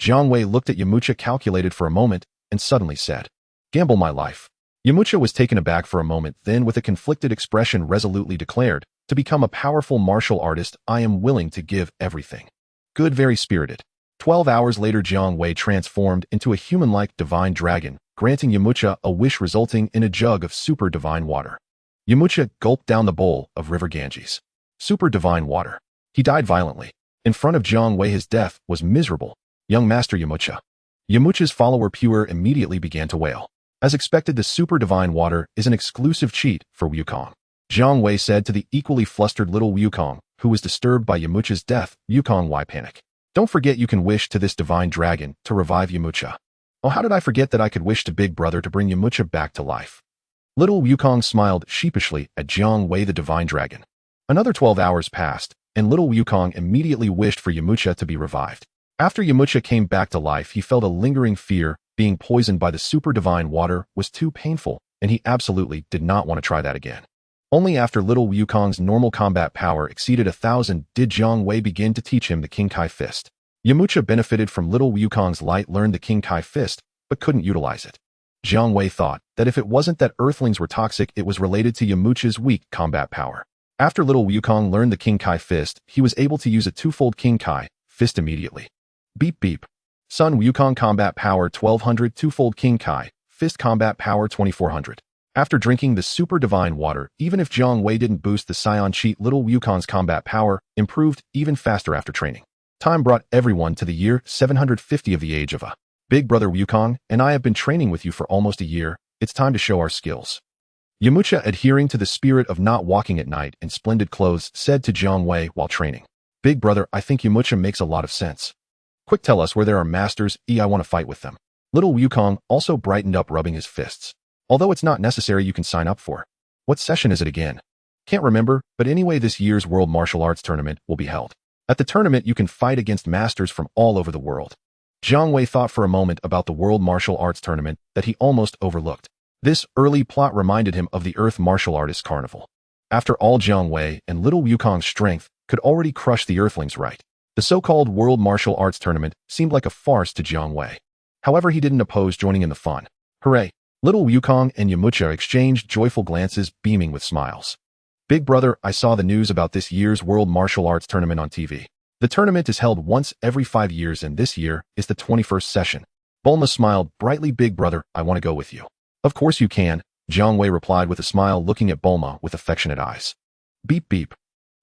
Jiang Wei looked at Yamcha, calculated for a moment, and suddenly said, Gamble my life. Yamcha was taken aback for a moment, then with a conflicted expression resolutely declared, to become a powerful martial artist, I am willing to give everything. Good, very spirited. 12 hours later, Jiang Wei transformed into a human-like divine dragon, granting Yamcha a wish resulting in a jug of super divine water. Yamcha gulped down the bowl of river Ganges. Super divine water. He died violently. In front of Jiang Wei, his death was miserable. Young Master Yamcha. Yamcha's follower Pure immediately began to wail. As expected, the super divine water is an exclusive cheat for Wukong. Jiang Wei said to the equally flustered little Wukong, who was disturbed by Yamcha's death, Wukong, why panic? Don't forget you can wish to this divine dragon to revive Yamcha. Oh, how did I forget that I could wish to Big Brother to bring Yamcha back to life? Little Wukong smiled sheepishly at Jiang Wei, the divine dragon. Another 12 hours passed, and little Wukong immediately wished for Yamcha to be revived. After Yamcha came back to life, he felt a lingering fear. Being poisoned by the super divine water was too painful, and he absolutely did not want to try that again. Only after little Wukong's normal combat power exceeded 1,000 did Jiang Wei begin to teach him the King Kai Fist. Yamcha benefited from little Wukong's light, learned the King Kai Fist, but couldn't utilize it. Jiang Wei thought that if it wasn't that Earthlings were toxic, it was related to Yamcha's weak combat power. After little Wukong learned the King Kai Fist, he was able to use a twofold King Kai Fist immediately. Beep beep. Sun Wukong combat power 1200, twofold King Kai Fist combat power 2400. After drinking the super divine water, even if Jiang Wei didn't boost the Saiyan cheat, little Wukong's combat power improved even faster after training. Time brought everyone to the year 750 of the age of a Big Brother. Wukong and I have been training with you for almost a year. It's time to show our skills. Yamcha, adhering to the spirit of not walking at night in splendid clothes, said to Jiang Wei while training, "Big brother, I think Yamcha makes a lot of sense. Quick, tell us where there are masters. I want to fight with them." Little Wukong also brightened up, rubbing his fists. "Although it's not necessary, you can sign up for. What session is it again? Can't remember, but anyway, this year's World Martial Arts Tournament will be held. At the tournament, you can fight against masters from all over the world." Jiang Wei thought for a moment about the World Martial Arts Tournament that he almost overlooked. This early plot reminded him of the Earth Martial Artists Carnival. After all, Jiang Wei and little Wukong's strength could already crush the Earthlings, right? The so-called World Martial Arts Tournament seemed like a farce to Jiang Wei. However, he didn't oppose joining in the fun. Hooray! Little Wukong and Yamcha exchanged joyful glances, beaming with smiles. "Big brother, I saw the news about this year's World Martial Arts Tournament on TV. The tournament is held once every 5 years, and this year is the 21st session." Bulma smiled brightly. "Big brother, I want to go with you." "Of course you can," Jiang Wei replied with a smile, looking at Bulma with affectionate eyes. Beep beep.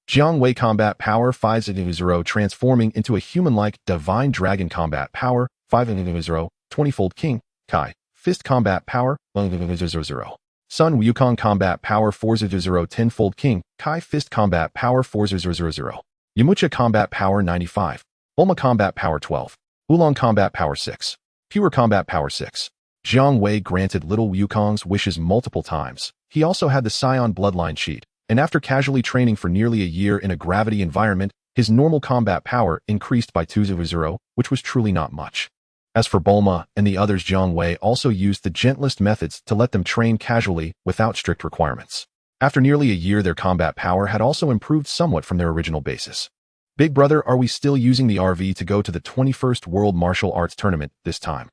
Jiang Wei Combat Power 500, transforming into a human-like Divine Dragon Combat Power 500, 20-fold King Kai Fist Combat Power 100. Sun Wukong Combat Power 400, 10-fold King Kai Fist Combat Power 400. Yamcha Combat Power 95. Bulma Combat Power 12. Oolong Combat Power 6. Pure Combat Power 6. Jiang Wei granted little Wukong's wishes multiple times. He also had the Saiyan bloodline sheet, and after casually training for nearly a year in a gravity environment, his normal combat power increased by 200, which was truly not much. As for Bulma and the others, Jiang Wei also used the gentlest methods to let them train casually without strict requirements. After nearly a year, their combat power had also improved somewhat from their original basis. "Big brother, are we still using the RV to go to the 21st World Martial Arts Tournament this time?"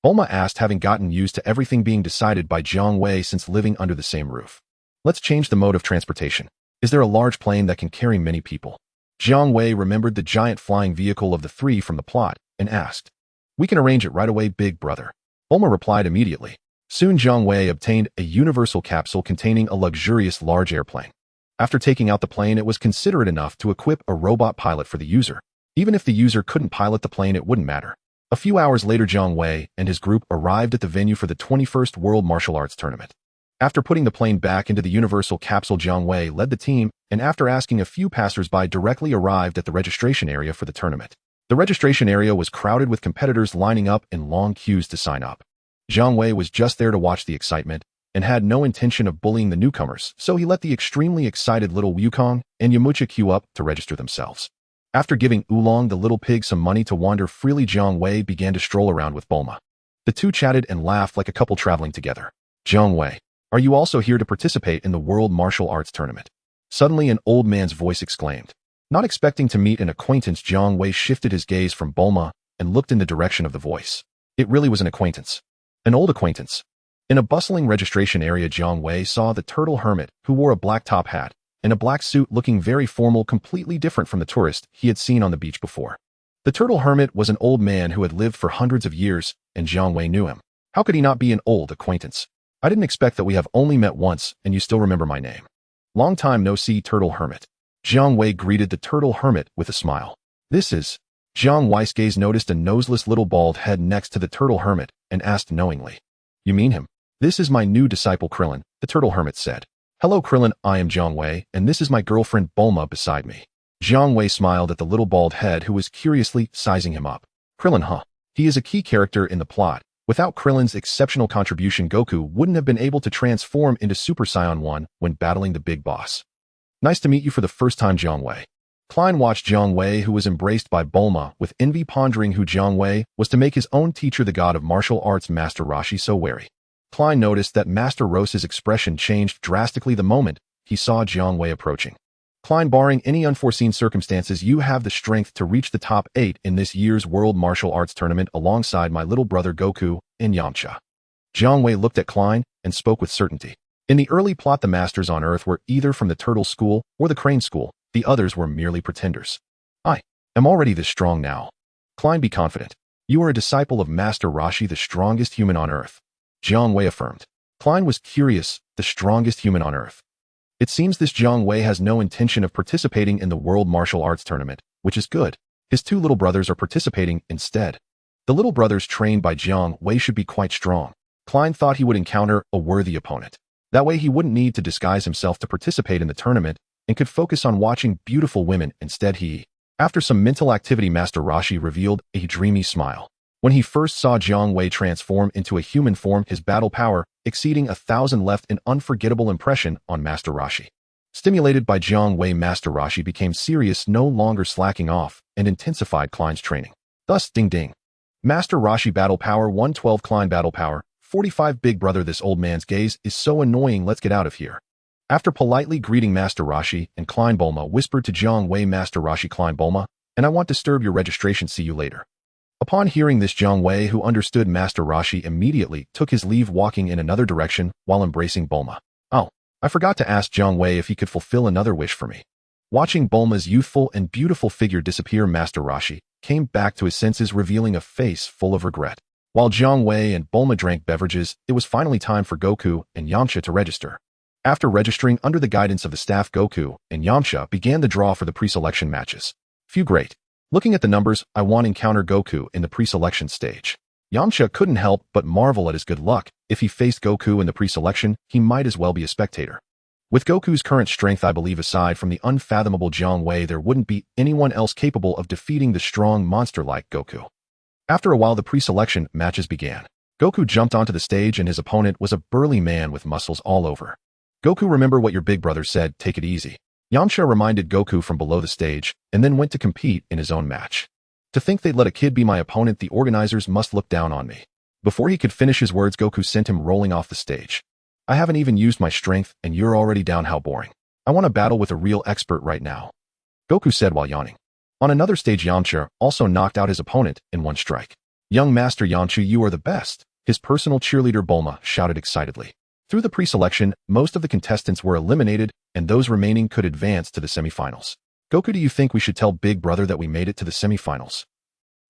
Bulma asked, having gotten used to everything being decided by Jiang Wei since living under the same roof. "Let's change the mode of transportation. Is there a large plane that can carry many people?" Jiang Wei remembered the giant flying vehicle of the three from the plot and asked. "We can arrange it right away, big brother." Bulma replied immediately. Soon Jiang Wei obtained a universal capsule containing a luxurious large airplane. After taking out the plane, it was considerate enough to equip a robot pilot for the user. Even if the user couldn't pilot the plane, it wouldn't matter. A few hours later, Jiang Wei and his group arrived at the venue for the 21st World Martial Arts Tournament. After putting the plane back into the universal capsule, Jiang Wei led the team, and after asking a few passers-by, directly arrived at the registration area for the tournament. The registration area was crowded with competitors lining up in long queues to sign up. Jiang Wei was just there to watch the excitement and had no intention of bullying the newcomers, so he let the extremely excited little Wukong and Yamcha queue up to register themselves. After giving Oolong the little pig some money to wander freely, Jiang Wei began to stroll around with Bulma. The two chatted and laughed like a couple traveling together. "Jiang Wei, are you also here to participate in the World Martial Arts Tournament?" Suddenly an old man's voice exclaimed. Not expecting to meet an acquaintance, Jiang Wei shifted his gaze from Bulma and looked in the direction of the voice. It really was an acquaintance. An old acquaintance. In a bustling registration area, Jiang Wei saw the turtle hermit, who wore a black top hat and a black suit, looking very formal, completely different from the tourist he had seen on the beach before. The turtle hermit was an old man who had lived for hundreds of years, and Jiang Wei knew him. How could he not be an old acquaintance? "I didn't expect that. We have only met once, and you still remember my name." "Long time no see, turtle hermit." Jiang Wei greeted the turtle hermit with a smile. "This is..." Jiang Wei's gaze noticed a noseless little bald head next to the turtle hermit and asked knowingly. "You mean him?" "This is my new disciple Krillin," the turtle hermit said. "Hello Krillin, I am Jiang Wei, and this is my girlfriend Bulma beside me." Jiang Wei smiled at the little bald head who was curiously sizing him up. "Krillin, huh? He is a key character in the plot. Without Krillin's exceptional contribution, Goku wouldn't have been able to transform into Super Saiyan 1 when battling the big boss." "Nice to meet you for the first time, Jiang Wei." Klein watched Jiang Wei, who was embraced by Bulma, with envy, pondering who Jiang Wei was to make his own teacher the god of martial arts Master Roshi so wary. Klein noticed that Master Rose's expression changed drastically the moment he saw Jiang Wei approaching. "Klein, barring any unforeseen circumstances, you have the strength to reach the top 8 in this year's World Martial Arts Tournament alongside my little brother Goku and Yamcha." Jiang Wei looked at Klein and spoke with certainty. In the early plot, the masters on Earth were either from the Turtle School or the Crane School. The others were merely pretenders. "I am already this strong now." "Klein, be confident. You are a disciple of Master Roshi, the strongest human on Earth," Jiang Wei affirmed. Klein was curious. The strongest human on Earth. It seems this Jiang Wei has no intention of participating in the World Martial Arts Tournament, which is good. His two little brothers are participating instead. The little brothers trained by Jiang Wei should be quite strong. Klein thought he would encounter a worthy opponent. That way he wouldn't need to disguise himself to participate in the tournament and could focus on watching beautiful women instead. After some mental activity, Master Roshi revealed a dreamy smile. When he first saw Jiang Wei transform into a human form, his battle power exceeding 1,000 left an unforgettable impression on Master Roshi. Stimulated by Jiang Wei, Master Roshi became serious, no longer slacking off, and intensified Klein's training. Thus, ding ding. Master Roshi battle power 112, Klein battle power 45. Big brother, this old man's gaze is so annoying, let's get out of here. After politely greeting Master Roshi and Klein, Bulma whispered to Jiang Wei, Master Roshi, Klein, Bulma, and I won't disturb your registration, see you later. Upon hearing this, Jiang Wei, who understood Master Roshi, immediately took his leave, walking in another direction while embracing Bulma. Oh, I forgot to ask Jiang Wei if he could fulfill another wish for me. Watching Bulma's youthful and beautiful figure disappear, Master Roshi came back to his senses, revealing a face full of regret. While Jiang Wei and Bulma drank beverages, it was finally time for Goku and Yamcha to register. After registering under the guidance of the staff, Goku and Yamcha began the draw for the pre-selection matches. Phew, great. Looking at the numbers, I want to encounter Goku in the pre-selection stage. Yamcha couldn't help but marvel at his good luck. If he faced Goku in the pre-selection, he might as well be a spectator. With Goku's current strength, I believe aside from the unfathomable Jiang Wei, there wouldn't be anyone else capable of defeating the strong monster like Goku. After a while, the pre-selection matches began. Goku jumped onto the stage and his opponent was a burly man with muscles all over. Goku, remember what your big brother said, take it easy. Yamcha reminded Goku from below the stage and then went to compete in his own match. To think they'd let a kid be my opponent, the organizers must look down on me. Before he could finish his words, Goku sent him rolling off the stage. I haven't even used my strength and you're already down, how boring. I want to battle with a real expert right now, Goku said while yawning. On another stage, Yamcha also knocked out his opponent in one strike. Young Master Yamcha, you are the best, his personal cheerleader Bulma shouted excitedly. Through the pre-selection, most of the contestants were eliminated and those remaining could advance to the semifinals. Goku, do you think we should tell Big Brother that we made it to the semifinals?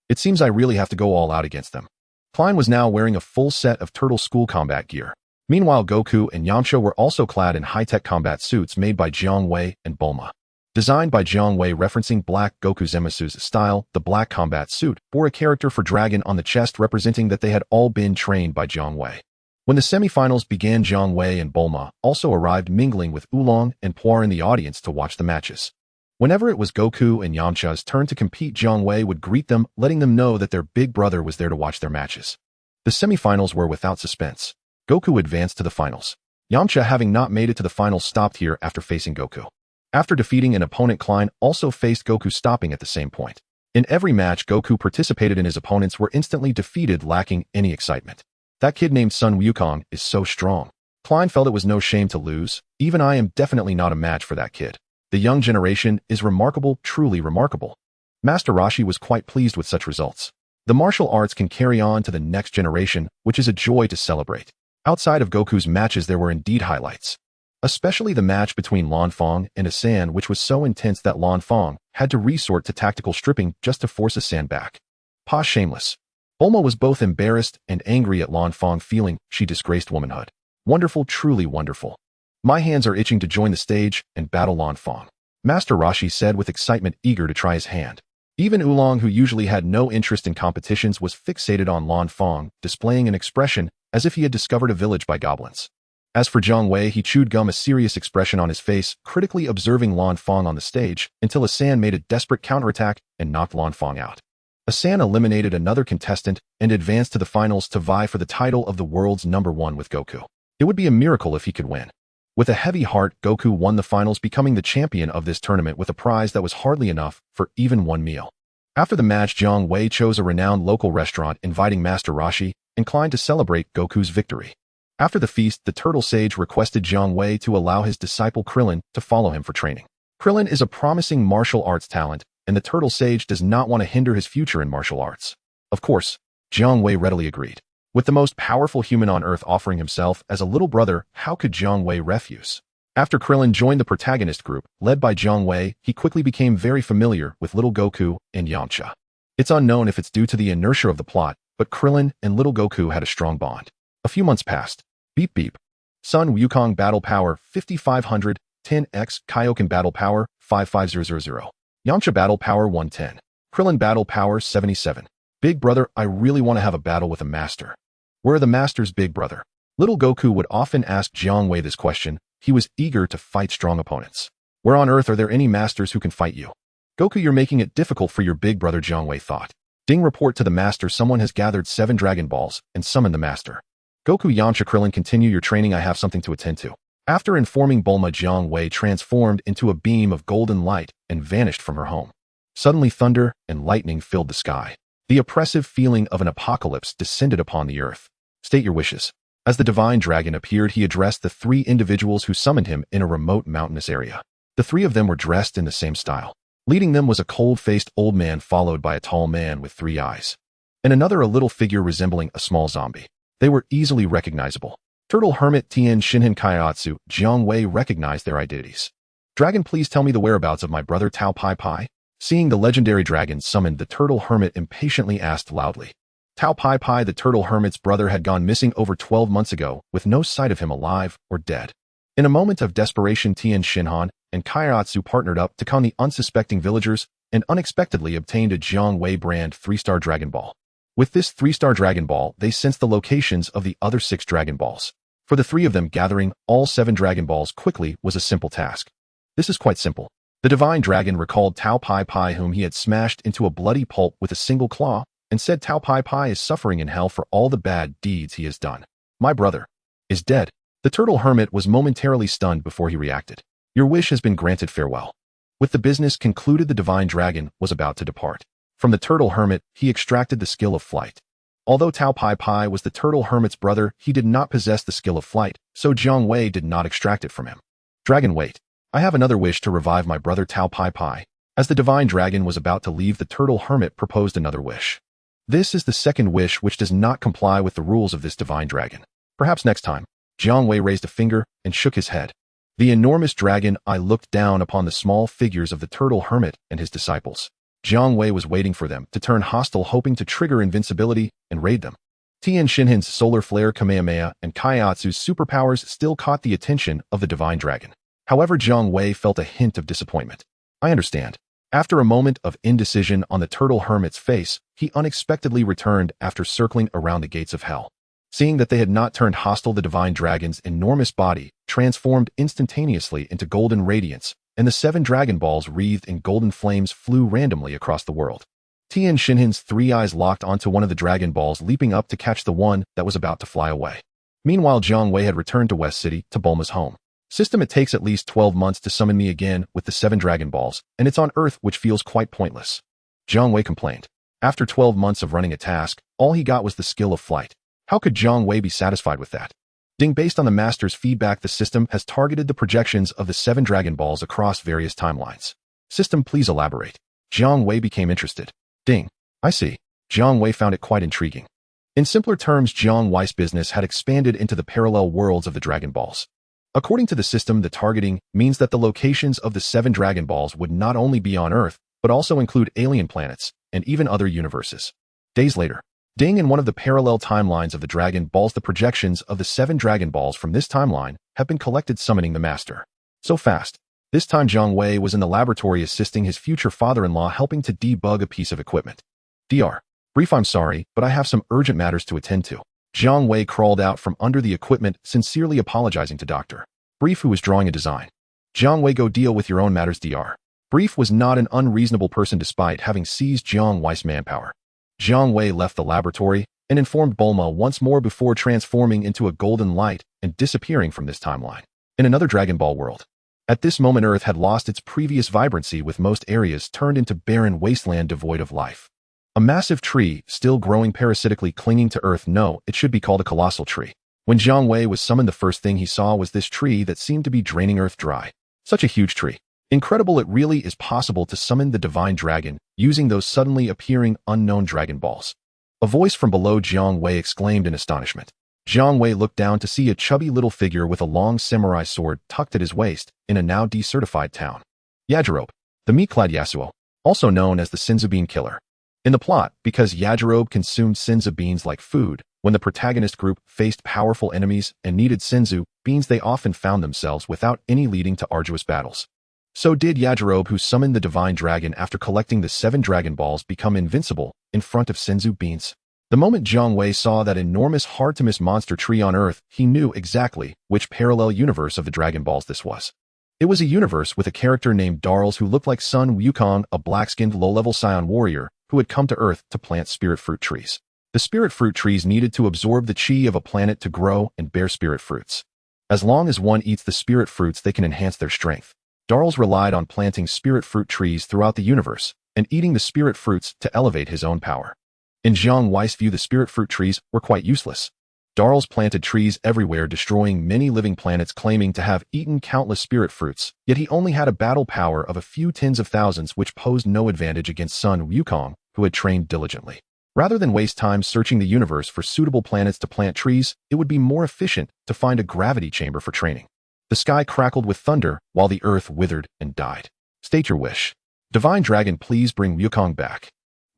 It seems I really have to go all out against them. Klein was now wearing a full set of turtle school combat gear. Meanwhile, Goku and Yamcha were also clad in high-tech combat suits made by Jiang Wei and Bulma. Designed by Jiang Wei referencing Black Goku Zenitsu's style, the black combat suit bore a character for dragon on the chest representing that they had all been trained by Jiang Wei. When the semifinals began, Jiang Wei and Bulma also arrived, mingling with Oolong and Puar in the audience to watch the matches. Whenever it was Goku and Yamcha's turn to compete, Jiang Wei would greet them, letting them know that their big brother was there to watch their matches. The semifinals were without suspense. Goku advanced to the finals. Yamcha, having not made it to the finals, stopped here after facing Goku. After defeating an opponent, Klein also faced Goku, stopping at the same point. In every match Goku participated in, his opponents were instantly defeated, lacking any excitement. That kid named Sun Wukong is so strong. Klein felt it was no shame to lose. Even I am definitely not a match for that kid. The young generation is remarkable, truly remarkable. Master Roshi was quite pleased with such results. The martial arts can carry on to the next generation, which is a joy to celebrate. Outside of Goku's matches, there were indeed highlights. Especially the match between Lan Fong and Asan, which was so intense that Lan Fong had to resort to tactical stripping just to force Asan back. Pa shameless. Bulma was both embarrassed and angry at Lan Fong, feeling she disgraced womanhood. Wonderful, truly wonderful. My hands are itching to join the stage and battle Lan Fong, Master Roshi said with excitement, eager to try his hand. Even Oolong, who usually had no interest in competitions, was fixated on Lan Fong, displaying an expression as if he had discovered a village by goblins. As for Jiang Wei, he chewed gum, a serious expression on his face, critically observing Lan Fong on the stage, until Asan made a desperate counterattack and knocked Lan Fong out. Asan eliminated another contestant and advanced to the finals to vie for the title of the world's #1 with Goku. It would be a miracle if he could win. With a heavy heart, Goku won the finals, becoming the champion of this tournament with a prize that was hardly enough for even one meal. After the match, Jiang Wei chose a renowned local restaurant, inviting Master Roshi and Klein to celebrate Goku's victory. After the feast, the Turtle Sage requested Jiang Wei to allow his disciple Krillin to follow him for training. Krillin is a promising martial arts talent, and the Turtle Sage does not want to hinder his future in martial arts. Of course, Jiang Wei readily agreed. With the most powerful human on Earth offering himself as a little brother, how could Jiang Wei refuse? After Krillin joined the protagonist group, led by Jiang Wei, he quickly became very familiar with little Goku and Yamcha. It's unknown if it's due to the inertia of the plot, but Krillin and little Goku had a strong bond. A few months passed. Beep beep. Sun Wukong battle power 5500, 10x, Kaioken battle power 55000. Yamcha battle power 110. Krillin battle power 77. Big brother, I really want to have a battle with a master. Where are the masters, big brother? Little Goku would often ask Jiang Wei this question. He was eager to fight strong opponents. Where on earth are there any masters who can fight you? Goku, you're making it difficult for your big brother, Jiang Wei thought. Ding, report to the master, someone has gathered 7 Dragon Balls and summoned the master. Goku, Yamcha, Krillin, continue your training, I have something to attend to. After informing Bulma, Jiang Wei transformed into a beam of golden light and vanished from her home. Suddenly thunder and lightning filled the sky. The oppressive feeling of an apocalypse descended upon the earth. State your wishes. As the divine dragon appeared, he addressed the 3 individuals who summoned him in a remote mountainous area. The 3 of them were dressed in the same style. Leading them was a cold-faced old man followed by a tall man with 3 eyes. And another a little figure resembling a small zombie. They were easily recognizable. Turtle Hermit, Tien Shinhan, Kaiatsu. Jiang Wei recognized their identities. Dragon, please tell me the whereabouts of my brother Tao Pai Pai. Seeing the legendary dragon summoned, the Turtle Hermit impatiently asked loudly. Tao Pai Pai, the Turtle Hermit's brother, had gone missing over 12 months ago, with no sight of him alive or dead. In a moment of desperation, Tien Shinhan and Kaiatsu partnered up to con the unsuspecting villagers and unexpectedly obtained a Jiang Wei brand 3-star Dragon Ball. With this 3-star Dragon Ball, they sensed the locations of the other 6 Dragon Balls. For the 3 of them, gathering all 7 Dragon Balls quickly was a simple task. This is quite simple. The divine dragon recalled Tao Pai Pai, whom he had smashed into a bloody pulp with a single claw, and said Tao Pai Pai is suffering in hell for all the bad deeds he has done. My brother is dead. The Turtle Hermit was momentarily stunned before he reacted. Your wish has been granted, farewell. With the business concluded, the divine dragon was about to depart. From the Turtle Hermit, he extracted the skill of flight. Although Tao Pai Pai was the Turtle Hermit's brother, he did not possess the skill of flight, so Jiang Wei did not extract it from him. Dragon, wait. I have another wish to revive my brother Tao Pai Pai. As the divine dragon was about to leave, the Turtle Hermit proposed another wish. This is the second wish which does not comply with the rules of this divine dragon. Perhaps next time. Jiang Wei raised a finger and shook his head. The enormous dragon eye looked down upon the small figures of the Turtle Hermit and his disciples. Jiang Wei was waiting for them to turn hostile, hoping to trigger invincibility and raid them. Tien Shinhan's solar flare, Kamehameha, and Kaiatsu's superpowers still caught the attention of the divine dragon. However, Jiang Wei felt a hint of disappointment. I understand. After a moment of indecision on the Turtle Hermit's face, he unexpectedly returned after circling around the gates of hell. Seeing that they had not turned hostile, the divine dragon's enormous body transformed instantaneously into golden radiance, and the 7 Dragon Balls wreathed in golden flames flew randomly across the world. Tien Shinhan's 3 eyes locked onto one of the Dragon Balls, leaping up to catch the one that was about to fly away. Meanwhile, Jiang Wei had returned to West City, to Bulma's home. System, it takes at least 12 months to summon me again with the 7 Dragon Balls, and it's on Earth, which feels quite pointless. Jiang Wei complained. After 12 months of running a task, all he got was the skill of flight. How could Jiang Wei be satisfied with that? Ding, based on the master's feedback, the system has targeted the projections of the 7 Dragon Balls across various timelines. System, please elaborate. Jiang Wei became interested. Ding. I see. Jiang Wei found it quite intriguing. In simpler terms, Jiang Wei's business had expanded into the parallel worlds of the Dragon Balls. According to the system, the targeting means that the locations of the 7 Dragon Balls would not only be on Earth, but also include alien planets and even other universes. Days later, Ding, in one of the parallel timelines of the Dragon Balls, the projections of the 7 Dragon Balls from this timeline have been collected, summoning the master. So fast. This time Jiang Wei was in the laboratory assisting his future father-in-law, helping to debug a piece of equipment. Dr. Brief, I'm sorry, but I have some urgent matters to attend to. Jiang Wei crawled out from under the equipment, sincerely apologizing to Dr. Brief, who was drawing a design. Jiang Wei, go deal with your own matters. Dr. Brief was not an unreasonable person despite having seized Jiang Wei's manpower. Jiang Wei left the laboratory and informed Bulma once more before transforming into a golden light and disappearing from this timeline. In another Dragon Ball world. At this moment, Earth had lost its previous vibrancy, with most areas turned into barren wasteland devoid of life. A massive tree, still growing parasitically, clinging to Earth. No, it should be called a colossal tree. When Jiang Wei was summoned, the first thing he saw was this tree that seemed to be draining Earth dry. Such a huge tree. Incredible, it really is possible to summon the divine dragon using those suddenly appearing unknown Dragon Balls. A voice from below Jiang Wei exclaimed in astonishment. Jiang Wei looked down to see a chubby little figure with a long samurai sword tucked at his waist in a now decertified town. Yajirobe, the meat-clad Yasuo, also known as the Senzu Bean Killer. In the plot, because Yajirobe consumed Senzu beans like food, when the protagonist group faced powerful enemies and needed Senzu beans, they often found themselves without any, leading to arduous battles. So did Yajirobe, who summoned the divine dragon after collecting the 7 Dragon Balls, become invincible in front of Senzu beans. The moment Jiang Wei saw that enormous hard-to-miss monster tree on Earth, he knew exactly which parallel universe of the Dragon Balls this was. It was a universe with a character named Darls who looked like Sun Wukong, a black-skinned low-level Saiyan warrior who had come to Earth to plant spirit fruit trees. The spirit fruit trees needed to absorb the chi of a planet to grow and bear spirit fruits. As long as one eats the spirit fruits, they can enhance their strength. Darls relied on planting spirit fruit trees throughout the universe and eating the spirit fruits to elevate his own power. In Jiang Wei's view, the spirit fruit trees were quite useless. Darls planted trees everywhere, destroying many living planets, claiming to have eaten countless spirit fruits, yet he only had a battle power of a few tens of thousands, which posed no advantage against Sun Wukong, who had trained diligently. Rather than waste time searching the universe for suitable planets to plant trees, it would be more efficient to find a gravity chamber for training. The sky crackled with thunder, while the earth withered and died. State your wish. Divine Dragon, please bring Wukong back.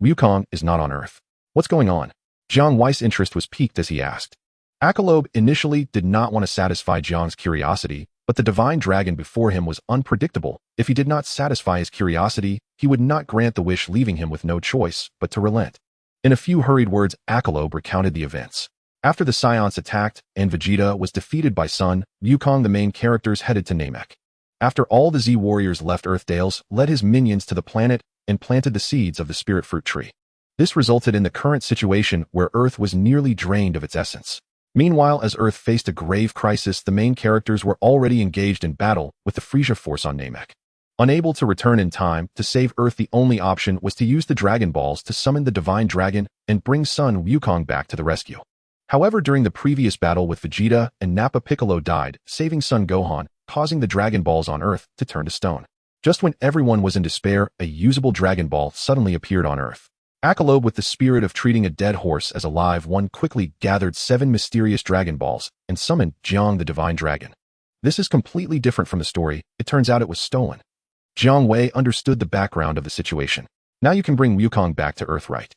Wukong is not on Earth. What's going on? Jiang Wei's interest was piqued as he asked. Akalob initially did not want to satisfy Jiang's curiosity, but the Divine Dragon before him was unpredictable. If he did not satisfy his curiosity, he would not grant the wish, leaving him with no choice but to relent. In a few hurried words, Akalob recounted the events. After the Saiyans attacked and Vegeta was defeated by Sun Wukong, the main characters headed to Namek. After all the Z warriors left Earth, Dales led his minions to the planet and planted the seeds of the spirit fruit tree. This resulted in the current situation where Earth was nearly drained of its essence. Meanwhile, as Earth faced a grave crisis, the main characters were already engaged in battle with the Frieza force on Namek. Unable to return in time to save Earth, the only option was to use the Dragon Balls to summon the Divine Dragon and bring Sun Wukong back to the rescue. However, during the previous battle with Vegeta and Nappa, Piccolo died, saving Son Gohan, causing the Dragon Balls on Earth to turn to stone. Just when everyone was in despair, a usable Dragon Ball suddenly appeared on Earth. Akalob, with the spirit of treating a dead horse as a live one, quickly gathered 7 mysterious Dragon Balls and summoned Jiang the Divine Dragon. This is completely different from the story. It turns out it was stolen. Jiang Wei understood the background of the situation. Now you can bring Wukong back to Earth, right?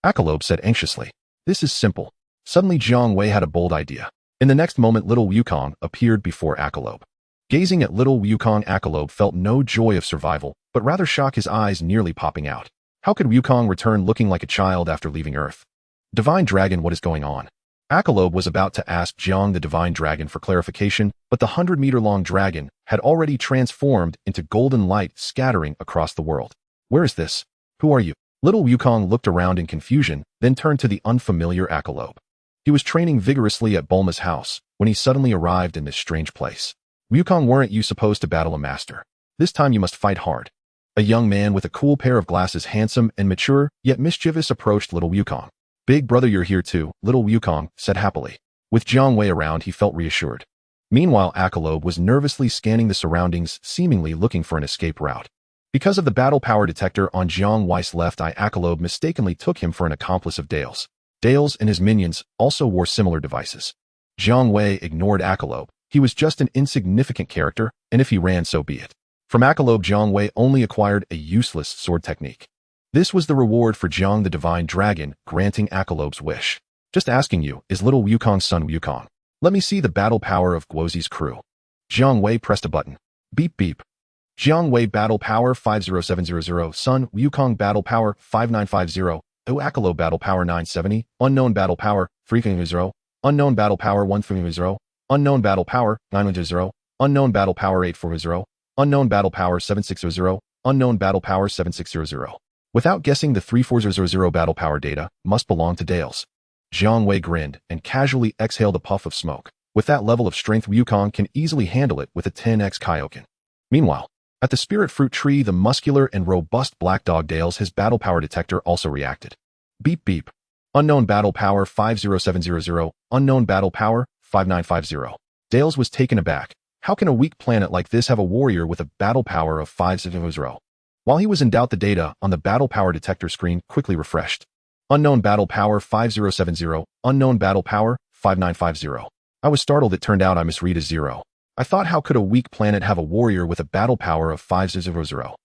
Akalob said anxiously. This is simple. Suddenly Jiang Wei had a bold idea. In the next moment, little Wukong appeared before Akalob. Gazing at little Wukong, Akalob felt no joy of survival, but rather shock, his eyes nearly popping out. How could Wukong return looking like a child after leaving Earth? Divine Dragon, what is going on? Akalob was about to ask Jiang the Divine Dragon for clarification, but the 100-meter-long dragon had already transformed into golden light scattering across the world. Where is this? Who are you? Little Wukong looked around in confusion, then turned to the unfamiliar Akalob. He was training vigorously at Bulma's house when he suddenly arrived in this strange place. Wukong, weren't you supposed to battle a master? This time you must fight hard. A young man with a cool pair of glasses, handsome and mature, yet mischievous, approached little Wukong. Big brother, you're here too, little Wukong said happily. With Jiang Wei around, he felt reassured. Meanwhile, Akalob was nervously scanning the surroundings, seemingly looking for an escape route. Because of the battle power detector on Jiang Wei's left eye, Akalob mistakenly took him for an accomplice of Dales. Dales and his minions also wore similar devices. Jiang Wei ignored Akalob. He was just an insignificant character, and if he ran, so be it. From Akalob, Jiang Wei only acquired a useless sword technique. This was the reward for Jiang the Divine Dragon, granting Akalob's wish. Just asking you, is little Wukong's son Wukong? Let me see the battle power of Guozi's crew. Jiang Wei pressed a button. Beep beep. Jiang Wei battle power 50700, Sun Wukong battle power 5950, Akalob battle power 970, unknown battle power 350, unknown battle power 130, unknown battle power 910, unknown battle power 840, unknown battle power 7600, unknown battle power 7600. Without guessing, the 3400 battle power data must belong to Dales. Jiang Wei grinned and casually exhaled a puff of smoke. With that level of strength, Wukong can easily handle it with a 10x Kaioken. Meanwhile, at the spirit fruit tree, the muscular and robust black dog Dales, his battle power detector also reacted. Beep beep. Unknown battle power 50700, unknown battle power 5950. Dales was taken aback. How can a weak planet like this have a warrior with a battle power of 500? While he was in doubt, the data on the battle power detector screen quickly refreshed. Unknown battle power 5070, unknown battle power 5950. I was startled. It turned out I misread a 0. I thought, how could a weak planet have a warrior with a battle power of 500?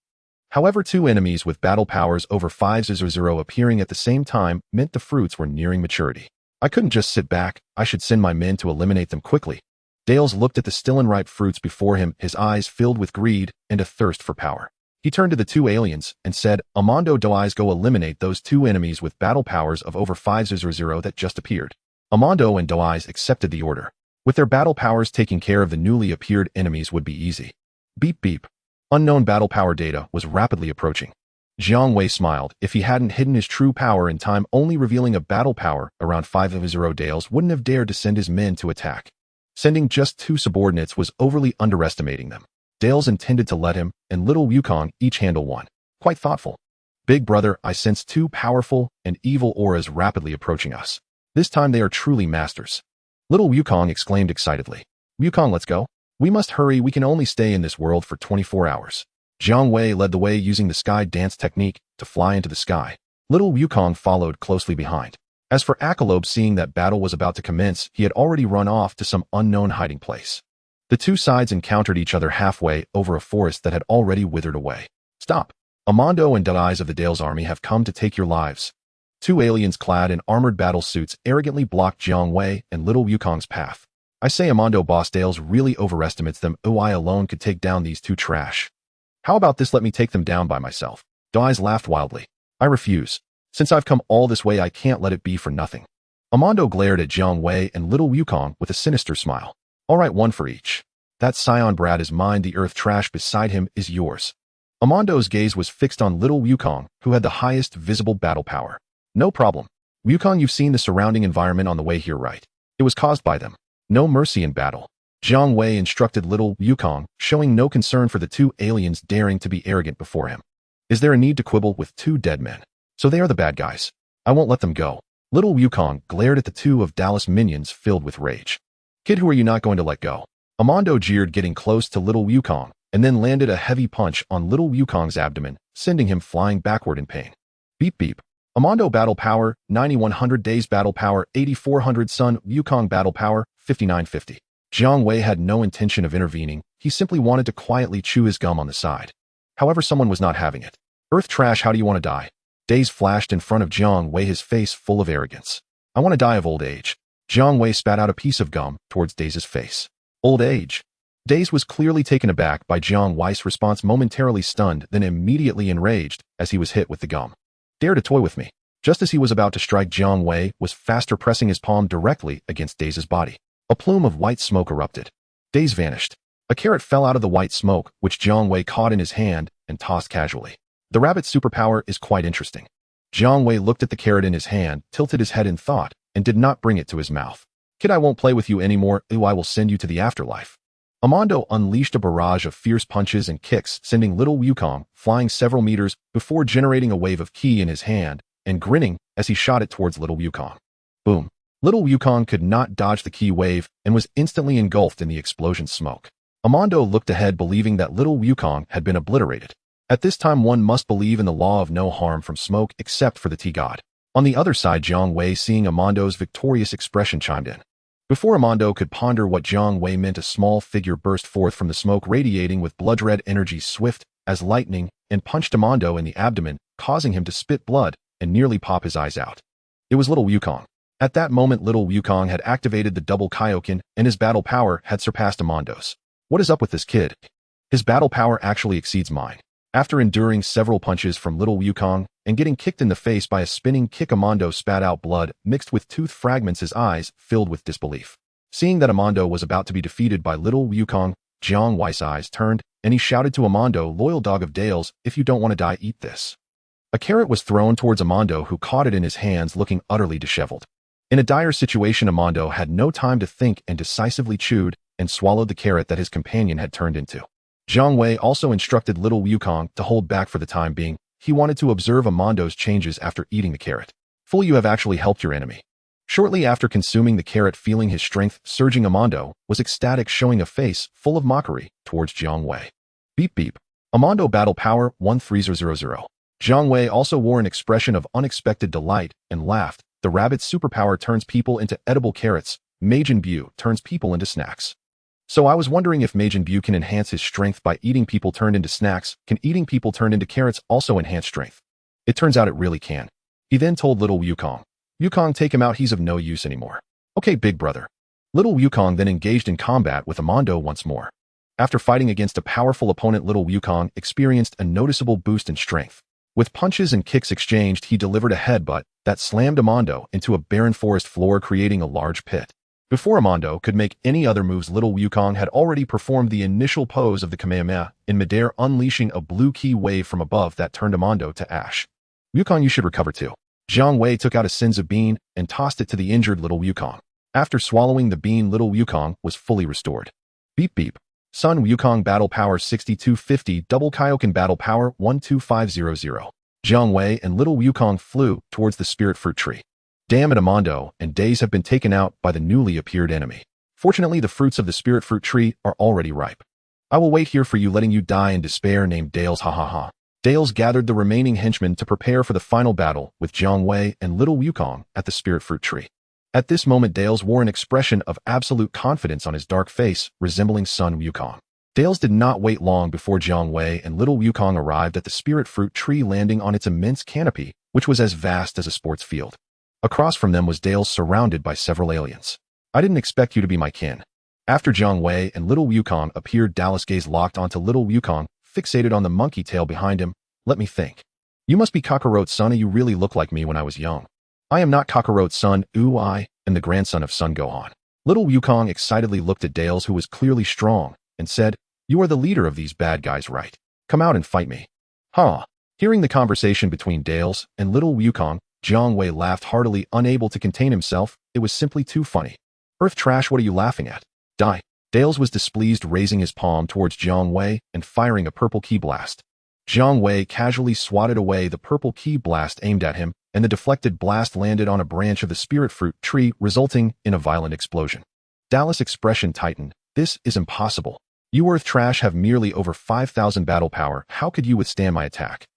However, 2 enemies with battle powers over 500 appearing at the same time meant the fruits were nearing maturity. I couldn't just sit back. I should send my men to eliminate them quickly. Dales looked at the still unripe fruits before him, his eyes filled with greed and a thirst for power. He turned to the two aliens and said, Amando Doi's go eliminate those two enemies with battle powers of over 500 that just appeared. Amando and Doi's accepted the order. With their battle powers, taking care of the newly appeared enemies would be easy. Beep beep. Unknown battle power data was rapidly approaching. Jiang Wei smiled. If he hadn't hidden his true power in time, only revealing a battle power around 500 Dales wouldn't have dared to send his men to attack. Sending just two subordinates was overly underestimating them. Dales intended to let him and little Wukong each handle one. Quite thoughtful. Big brother, I sense two powerful and evil auras rapidly approaching us. This time they are truly masters. Little Wukong exclaimed excitedly. Wukong, let's go. We must hurry, we can only stay in this world for 24 hours. Jiang Wei led the way using the sky dance technique to fly into the sky. Little Wukong followed closely behind. As for Akalob, seeing that battle was about to commence, he had already run off to some unknown hiding place. The two sides encountered each other halfway over a forest that had already withered away. Stop. Amando and Dai's of the Dale's army have come to take your lives. Two aliens clad in armored battle suits arrogantly blocked Jiang Wei and little Wukong's path. I say Amando boss Dales really overestimates them. I alone could take down these two trash. How about this, let me take them down by myself. Dai's laughed wildly. I refuse. Since I've come all this way, I can't let it be for nothing. Amando glared at Jiang Wei and little Wukong with a sinister smile. All right, one for each. That Saiyan brat is mine, the earth trash beside him is yours. Amando's gaze was fixed on little Wukong, who had the highest visible battle power. No problem. Wukong, you've seen the surrounding environment on the way here, right? It was caused by them. No mercy in battle. Jiang Wei instructed little Wukong, showing no concern for the two aliens daring to be arrogant before him. Is there a need to quibble with two dead men? So they are the bad guys. I won't let them go. Little Wukong glared at the two of Dallas minions filled with rage. Kid, who are you not going to let go? Amando jeered, getting close to little Wukong, and then landed a heavy punch on little Wukong's abdomen, sending him flying backward in pain. Beep beep. Amando battle power, 9100 Days battle power, 8400 Sun. Wukong battle power, 5950. Jiang Wei had no intention of intervening, he simply wanted to quietly chew his gum on the side. However, someone was not having it. Earth trash, how do you want to die? Days flashed in front of Jiang Wei, his face full of arrogance. I want to die of old age. Jiang Wei spat out a piece of gum towards Days' face. Old age. Days was clearly taken aback by Jiang Wei's response, momentarily stunned, then immediately enraged as he was hit with the gum. Dare to toy with me. Just as he was about to strike, Jiang Wei was faster, pressing his palm directly against Days' body. A plume of white smoke erupted. Days vanished. A carrot fell out of the white smoke, which Jiang Wei caught in his hand and tossed casually. The rabbit's superpower is quite interesting. Jiang Wei looked at the carrot in his hand, tilted his head in thought, and did not bring it to his mouth. Kid, I won't play with you anymore. I will send you to the afterlife. Amando unleashed a barrage of fierce punches and kicks, sending little Wukong flying several meters before generating a wave of ki in his hand and grinning as he shot it towards little Wukong. Boom. Little Wukong could not dodge the ki wave and was instantly engulfed in the explosion's smoke. Amando looked ahead, believing that little Wukong had been obliterated. At this time, one must believe in the law of no harm from smoke except for the tea god. On the other side, Jiang Wei, seeing Amando's victorious expression, chimed in. Before Amando could ponder what Jiang Wei meant, a small figure burst forth from the smoke, radiating with blood-red energy, swift as lightning, and punched Amando in the abdomen, causing him to spit blood and nearly pop his eyes out. It was little Wukong. At that moment, little Wukong had activated the double Kaioken, and his battle power had surpassed Amando's. What is up with this kid? His battle power actually exceeds mine. After enduring several punches from little Wukong and getting kicked in the face by a spinning kick, Amando spat out blood mixed with tooth fragments, his eyes filled with disbelief. Seeing that Amando was about to be defeated by little Wukong, Jiang Wei's eyes turned, and he shouted to Amando, loyal dog of Dales, if you don't want to die, eat this. A carrot was thrown towards Amando, who caught it in his hands, looking utterly disheveled. In a dire situation, Amando had no time to think and decisively chewed and swallowed the carrot that his companion had turned into. Jiang Wei also instructed little Wukong to hold back for the time being. He wanted to observe Amando's changes after eating the carrot. Fool, you have actually helped your enemy. Shortly after consuming the carrot, feeling his strength surging, Amando was ecstatic, showing a face full of mockery towards Jiang Wei. Beep beep. Amando battle power 1300. Jiang Wei also wore an expression of unexpected delight and laughed. The rabbit's superpower turns people into edible carrots. Majin Buu turns people into snacks. So I was wondering if Majin Buu can enhance his strength by eating people turned into snacks. Can eating people turned into carrots also enhance strength? It turns out it really can. He then told little Wukong. Wukong, take him out, he's of no use anymore. Okay, big brother. Little Wukong then engaged in combat with Amando once more. After fighting against a powerful opponent, little Wukong experienced a noticeable boost in strength. With punches and kicks exchanged, he delivered a headbutt that slammed Amando into a barren forest floor, creating a large pit. Before Amando could make any other moves, little Wukong had already performed the initial pose of the Kamehameha in midair, unleashing a blue ki wave from above that turned Amando to ash. Wukong, you should recover too. Jiang Wei took out a Senzu bean and tossed it to the injured little Wukong. After swallowing the bean, little Wukong was fully restored. Beep beep. Sun Wukong battle power 6250, double Kaioken battle power 12500. Jiang Wei and little Wukong flew towards the spirit fruit tree. Damn it, Amando and Days have been taken out by the newly appeared enemy. Fortunately, the fruits of the spirit fruit tree are already ripe. I will wait here for you, letting you die in despair, named Dales, ha ha ha. Dales gathered the remaining henchmen to prepare for the final battle with Jiang Wei and little Wukong at the spirit fruit tree. At this moment, Dales wore an expression of absolute confidence on his dark face, resembling Sun Wukong. Dales did not wait long before Jiang Wei and little Wukong arrived at the spirit fruit tree, landing on its immense canopy, which was as vast as a sports field. Across from them was Dales, surrounded by several aliens. I didn't expect you to be my kin. After Jiang Wei and little Wukong appeared, Dallas gazed locked onto little Wukong, fixated on the monkey tail behind him. Let me think. You must be Kakarot's son. You really look like me when I was young. I am not Kakarot's son. Ooh, I am the grandson of Son Gohan. Little Wukong excitedly looked at Dales, who was clearly strong, and said, you are the leader of these bad guys, right? Come out and fight me. Huh. Hearing the conversation between Dales and little Wukong, Jiang Wei laughed heartily, unable to contain himself. It was simply too funny. Earth trash, what are you laughing at? Die. Dales was displeased, raising his palm towards Jiang Wei and firing a purple ki blast. Jiang Wei casually swatted away the purple ki blast aimed at him, and the deflected blast landed on a branch of the spirit fruit tree, resulting in a violent explosion. Dallas' expression tightened. This is impossible. You Earth trash have merely over 5,000 battle power. How could you withstand my attack?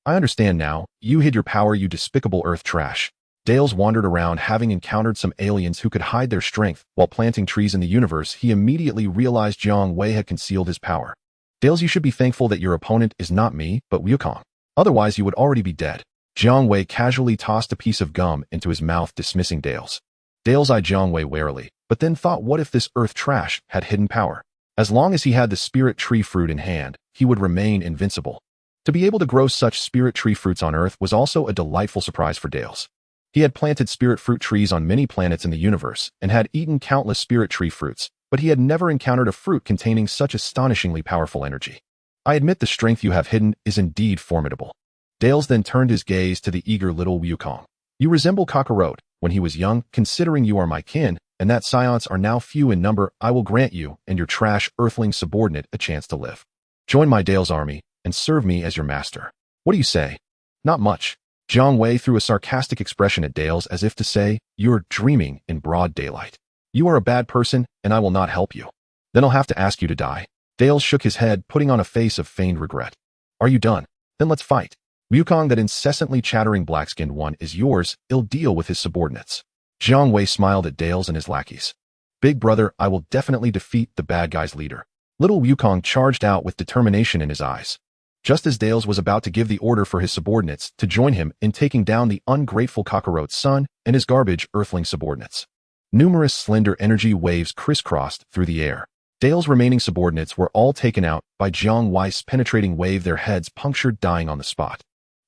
I understand now. You hid your power, you despicable Earth trash. Dales wandered around, having encountered some aliens who could hide their strength while planting trees in the universe. He immediately realized Jiang Wei had concealed his power. Dales, you should be thankful that your opponent is not me, but Wukong. Otherwise, you would already be dead. Jiang Wei casually tossed a piece of gum into his mouth, dismissing Dales. Dales eyed Jiang Wei warily, but then thought, what if this Earth trash had hidden power? As long as he had the spirit tree fruit in hand, he would remain invincible. To be able to grow such spirit tree fruits on Earth was also a delightful surprise for Dales. He had planted spirit fruit trees on many planets in the universe and had eaten countless spirit tree fruits, but he had never encountered a fruit containing such astonishingly powerful energy. I admit the strength you have hidden is indeed formidable. Dales then turned his gaze to the eager little Wukong. You resemble Kakarot when he was young. Considering you are my kin, and that Saiyans are now few in number, I will grant you and your trash earthling subordinate a chance to live. Join my Dales army and serve me as your master. What do you say? Not much. Jiang Wei threw a sarcastic expression at Dales, as if to say, you're dreaming in broad daylight. You are a bad person, and I will not help you. Then I'll have to ask you to die. Dales shook his head, putting on a face of feigned regret. Are you done? Then let's fight. Wukong, that incessantly chattering black-skinned one, is yours. He'll deal with his subordinates. Jiang Wei smiled at Dales and his lackeys. Big brother, I will definitely defeat the bad guy's leader. Little Wukong charged out with determination in his eyes. Just as Dales was about to give the order for his subordinates to join him in taking down the ungrateful Kakarot's son and his garbage earthling subordinates, numerous slender energy waves crisscrossed through the air. Dale's remaining subordinates were all taken out by Jiang Wei's penetrating wave, their heads punctured, dying on the spot.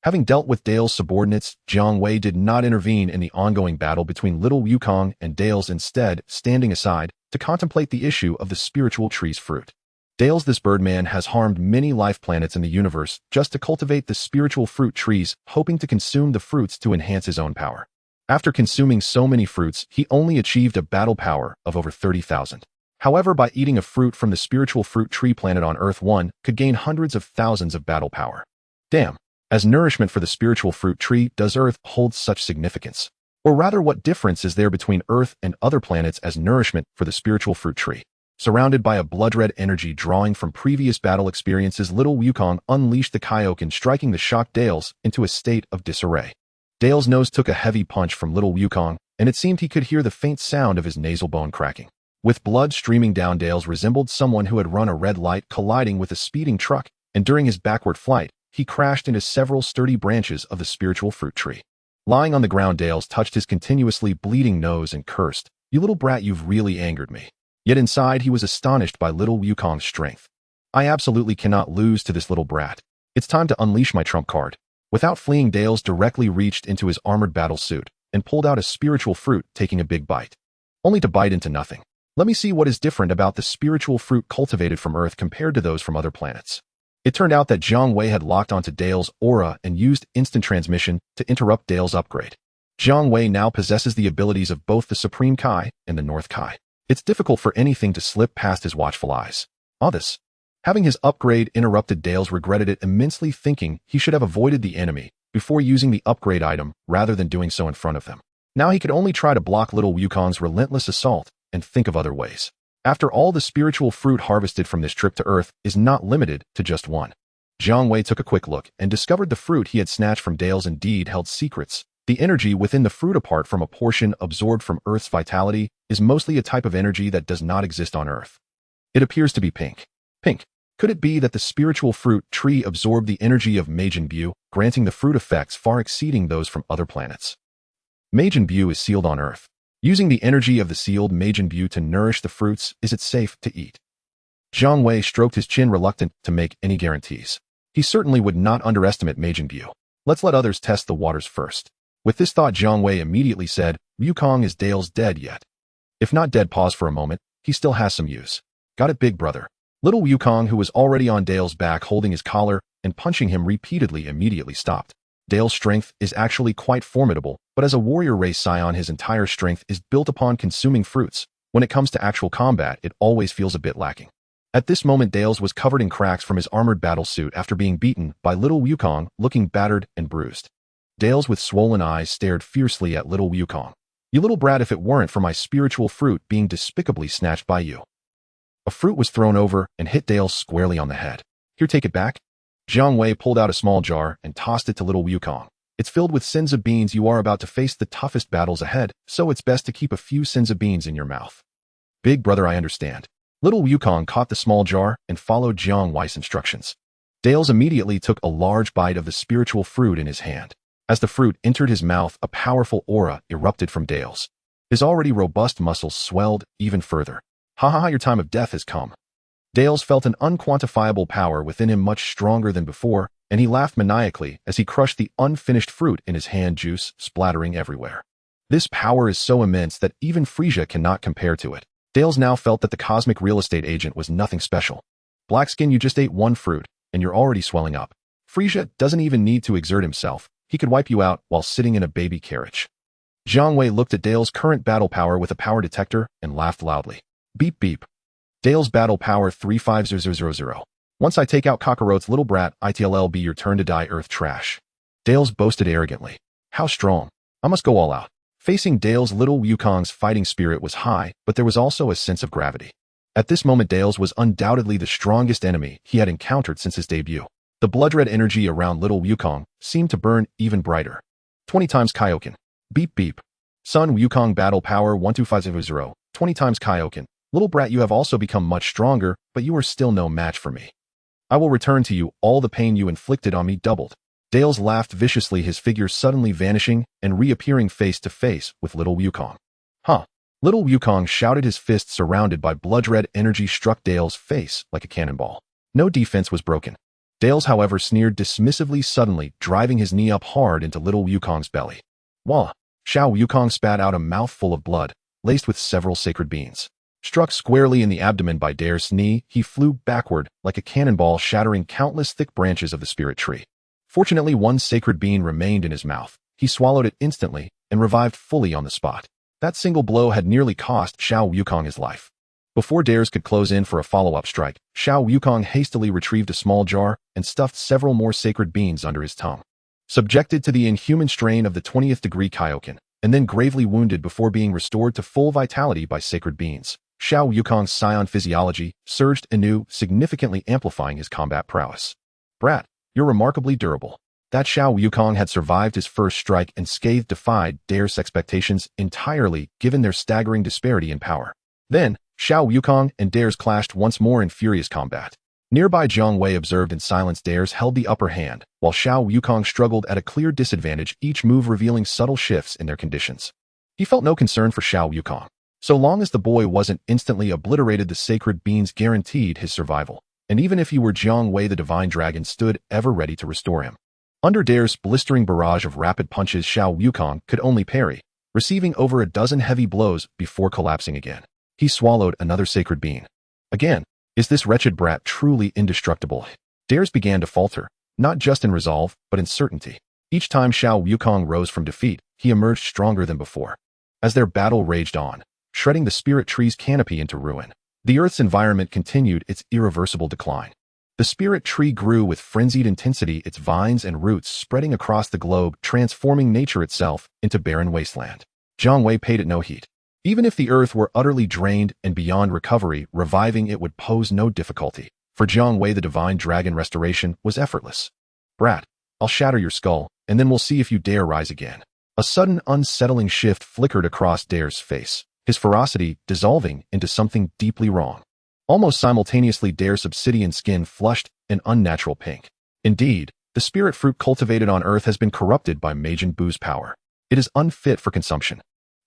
Having dealt with Dale's subordinates, Jiang Wei did not intervene in the ongoing battle between little Wukong and Dales, instead standing aside to contemplate the issue of the spiritual tree's fruit. Dales, this birdman, has harmed many life planets in the universe just to cultivate the spiritual fruit trees, hoping to consume the fruits to enhance his own power. After consuming so many fruits, he only achieved a battle power of over 30,000. However, by eating a fruit from the spiritual fruit tree planet on Earth, one could gain hundreds of thousands of battle power. Damn. As nourishment for the spiritual fruit tree, does Earth hold such significance? Or rather, what difference is there between Earth and other planets as nourishment for the spiritual fruit tree? Surrounded by a blood-red energy drawing from previous battle experiences, little Wukong unleashed the Kaioken, striking the shocked Dales into a state of disarray. Dales' nose took a heavy punch from little Wukong, and it seemed he could hear the faint sound of his nasal bone cracking. With blood streaming down, Dales resembled someone who had run a red light colliding with a speeding truck, and during his backward flight, he crashed into several sturdy branches of the spiritual fruit tree. Lying on the ground, Dales touched his continuously bleeding nose and cursed, "You little brat, you've really angered me." Yet inside he was astonished by little Wukong's strength. I absolutely cannot lose to this little brat. It's time to unleash my trump card. Without fleeing, Dales directly reached into his armored battle suit and pulled out a spiritual fruit, taking a big bite. Only to bite into nothing. Let me see what is different about the spiritual fruit cultivated from Earth compared to those from other planets. It turned out that Jiang Wei had locked onto Dale's aura and used instant transmission to interrupt Dale's upgrade. Jiang Wei now possesses the abilities of both the Supreme Kai and the North Kai. It's difficult for anything to slip past his watchful eyes. This. Having his upgrade interrupted, Dales regretted it immensely, thinking he should have avoided the enemy before using the upgrade item rather than doing so in front of them. Now he could only try to block little Wukong's relentless assault and think of other ways. After all, the spiritual fruit harvested from this trip to Earth is not limited to just one. Jiang Wei took a quick look and discovered the fruit he had snatched from Dales indeed held secrets. The energy within the fruit, apart from a portion absorbed from Earth's vitality, is mostly a type of energy that does not exist on Earth. It appears to be pink. Pink. Could it be that the spiritual fruit tree absorbed the energy of Majin Buu, granting the fruit effects far exceeding those from other planets? Majin Buu is sealed on Earth. Using the energy of the sealed Majin Buu to nourish the fruits, is it safe to eat? Jiang Wei stroked his chin, reluctant to make any guarantees. He certainly would not underestimate Majin Buu. Let's let others test the waters first. With this thought, Jiang Wei immediately said, Wukong, is Dales dead yet? If not dead, pause for a moment, he still has some use. Got it, big brother. Little Wukong, who was already on Dale's back holding his collar and punching him repeatedly, immediately stopped. Dale's strength is actually quite formidable, but as a warrior race Saiyan, his entire strength is built upon consuming fruits. When it comes to actual combat, it always feels a bit lacking. At this moment, Dales was covered in cracks from his armored battle suit after being beaten by little Wukong, looking battered and bruised. Dales with swollen eyes stared fiercely at little Wukong. You little brat, if it weren't for my spiritual fruit being despicably snatched by you. A fruit was thrown over and hit Dales squarely on the head. Here, take it back. Jiang Wei pulled out a small jar and tossed it to little Wukong. It's filled with senzu beans. You are about to face the toughest battles ahead, so it's best to keep a few senzu beans in your mouth. Big brother, I understand. Little Wukong caught the small jar and followed Jiang Wei's instructions. Dales immediately took a large bite of the spiritual fruit in his hand. As the fruit entered his mouth, a powerful aura erupted from Dales. His already robust muscles swelled even further. Ha ha ha, your time of death has come. Dales felt an unquantifiable power within him, much stronger than before, and he laughed maniacally as he crushed the unfinished fruit in his hand, juice splattering everywhere. This power is so immense that even Frieza cannot compare to it. Dales now felt that the cosmic real estate agent was nothing special. Blackskin, you just ate one fruit, and you're already swelling up. Frieza doesn't even need to exert himself. He could wipe you out while sitting in a baby carriage. Jiang Wei looked at Dale's current battle power with a power detector and laughed loudly. Beep beep. Dale's battle power 35000. Once I take out cockroach, little brat, it'll be your turn to die, earth trash. Dales boasted arrogantly. How strong. I must go all out. Facing Dales, little Wukong's fighting spirit was high, but there was also a sense of gravity. At this moment, Dales was undoubtedly the strongest enemy he had encountered since his debut. The blood-red energy around little Wukong seemed to burn even brighter. 20 times Kaioken. Beep beep. Sun Wukong battle power 12500. 20 times Kaioken. Little brat, you have also become much stronger, but you are still no match for me. I will return to you all the pain you inflicted on me doubled. Dales laughed viciously, his figure suddenly vanishing and reappearing face to face with little Wukong. Huh. Little Wukong shouted, his fist surrounded by blood-red energy struck Dales' face like a cannonball. No defense was broken. Dales, however, sneered dismissively, suddenly driving his knee up hard into little Wukong's belly. Wah! Xiao Wukong spat out a mouthful of blood, laced with several sacred beans. Struck squarely in the abdomen by Dale's knee, he flew backward like a cannonball, shattering countless thick branches of the spirit tree. Fortunately, one sacred bean remained in his mouth. He swallowed it instantly and revived fully on the spot. That single blow had nearly cost Xiao Wukong his life. Before Dares could close in for a follow-up strike, Xiao Wukong hastily retrieved a small jar and stuffed several more sacred beans under his tongue. Subjected to the inhuman strain of the 20th degree Kaioken, and then gravely wounded before being restored to full vitality by sacred beans, Xiao Wukong's Saiyan physiology surged anew, significantly amplifying his combat prowess. Brat, you're remarkably durable. That Xiao Wukong had survived his first strike and scathed defied Dare's expectations entirely, given their staggering disparity in power. Then, Xiao Wukong and Dares clashed once more in furious combat. Nearby, Jiang Wei observed in silence. Dares held the upper hand, while Xiao Wukong struggled at a clear disadvantage, each move revealing subtle shifts in their conditions. He felt no concern for Xiao Wukong. So long as the boy wasn't instantly obliterated, the sacred beings guaranteed his survival. And even if he were Jiang Wei, the divine dragon stood ever ready to restore him. Under Dare's blistering barrage of rapid punches, Xiao Wukong could only parry, receiving over a dozen heavy blows before collapsing again. He swallowed another sacred being. Again, is this wretched brat truly indestructible? Dares began to falter, not just in resolve, but in certainty. Each time Xiao Wukong rose from defeat, he emerged stronger than before. As their battle raged on, shredding the spirit tree's canopy into ruin, the Earth's environment continued its irreversible decline. The spirit tree grew with frenzied intensity, its vines and roots spreading across the globe, transforming nature itself into barren wasteland. Jiang Wei paid it no heed. Even if the Earth were utterly drained and beyond recovery, reviving it would pose no difficulty. For Jiang Wei, the divine dragon, restoration was effortless. Brat, I'll shatter your skull, and then we'll see if you dare rise again. A sudden, unsettling shift flickered across Dare's face, his ferocity dissolving into something deeply wrong. Almost simultaneously, Dare's obsidian skin flushed an unnatural pink. Indeed, the spirit fruit cultivated on Earth has been corrupted by Majin Buu's power. It is unfit for consumption.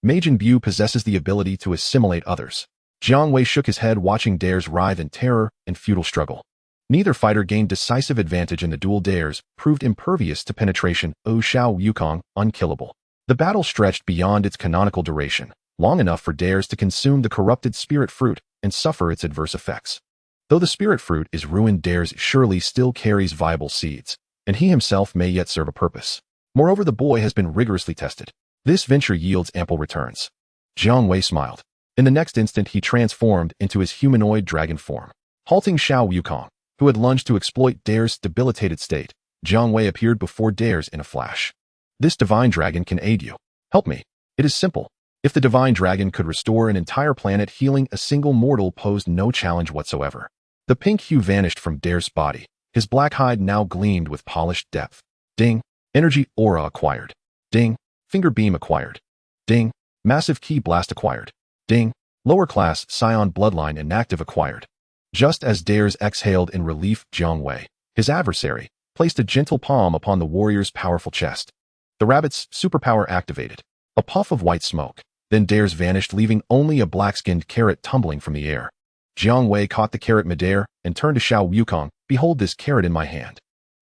Majin Buu possesses the ability to assimilate others. Jiang Wei shook his head, watching Dares writhe in terror and futile struggle. Neither fighter gained decisive advantage in the duel. Dares proved impervious to penetration, Xiao Wukong unkillable. The battle stretched beyond its canonical duration, long enough for Dares to consume the corrupted spirit fruit and suffer its adverse effects. Though the spirit fruit is ruined, Dares surely still carries viable seeds, and he himself may yet serve a purpose. Moreover, the boy has been rigorously tested. This venture yields ample returns. Jiang Wei smiled. In the next instant, he transformed into his humanoid dragon form. Halting Xiao Wukong, who had lunged to exploit Dare's debilitated state, Jiang Wei appeared before Dares in a flash. This divine dragon can aid you. Help me. It is simple. If the divine dragon could restore an entire planet, healing a single mortal posed no challenge whatsoever. The pink hue vanished from Dare's body. His black hide now gleamed with polished depth. Ding. Energy aura acquired. Ding. Finger beam acquired. Ding. Massive ki blast acquired. Ding. Lower class Saiyan bloodline inactive acquired. Just as Dares exhaled in relief, Jiang Wei, his adversary, placed a gentle palm upon the warrior's powerful chest. The rabbit's superpower activated. A puff of white smoke. Then Dares vanished, leaving only a black-skinned carrot tumbling from the air. Jiang Wei caught the carrot midair and turned to Xiao Wukong. Behold this carrot in my hand.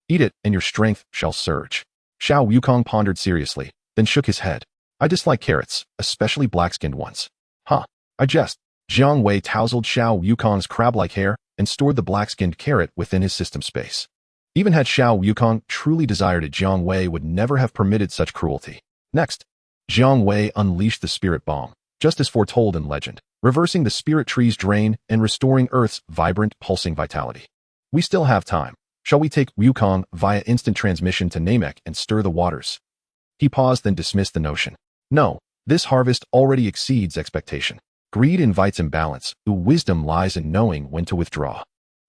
Eat it, and your strength shall surge. Xiao Wukong pondered seriously, then shook his head. I dislike carrots, especially black-skinned ones. Huh, I jest. Jiang Wei tousled Xiao Wukong's crab-like hair and stored the black-skinned carrot within his system space. Even had Xiao Wukong truly desired it, Jiang Wei would never have permitted such cruelty. Next, Jiang Wei unleashed the spirit bomb, just as foretold in legend, reversing the spirit tree's drain and restoring Earth's vibrant, pulsing vitality. We still have time. Shall we take Wukong via instant transmission to Namek and stir the waters? He paused, then dismissed the notion. No, this harvest already exceeds expectation. Greed invites imbalance, wisdom lies in knowing when to withdraw.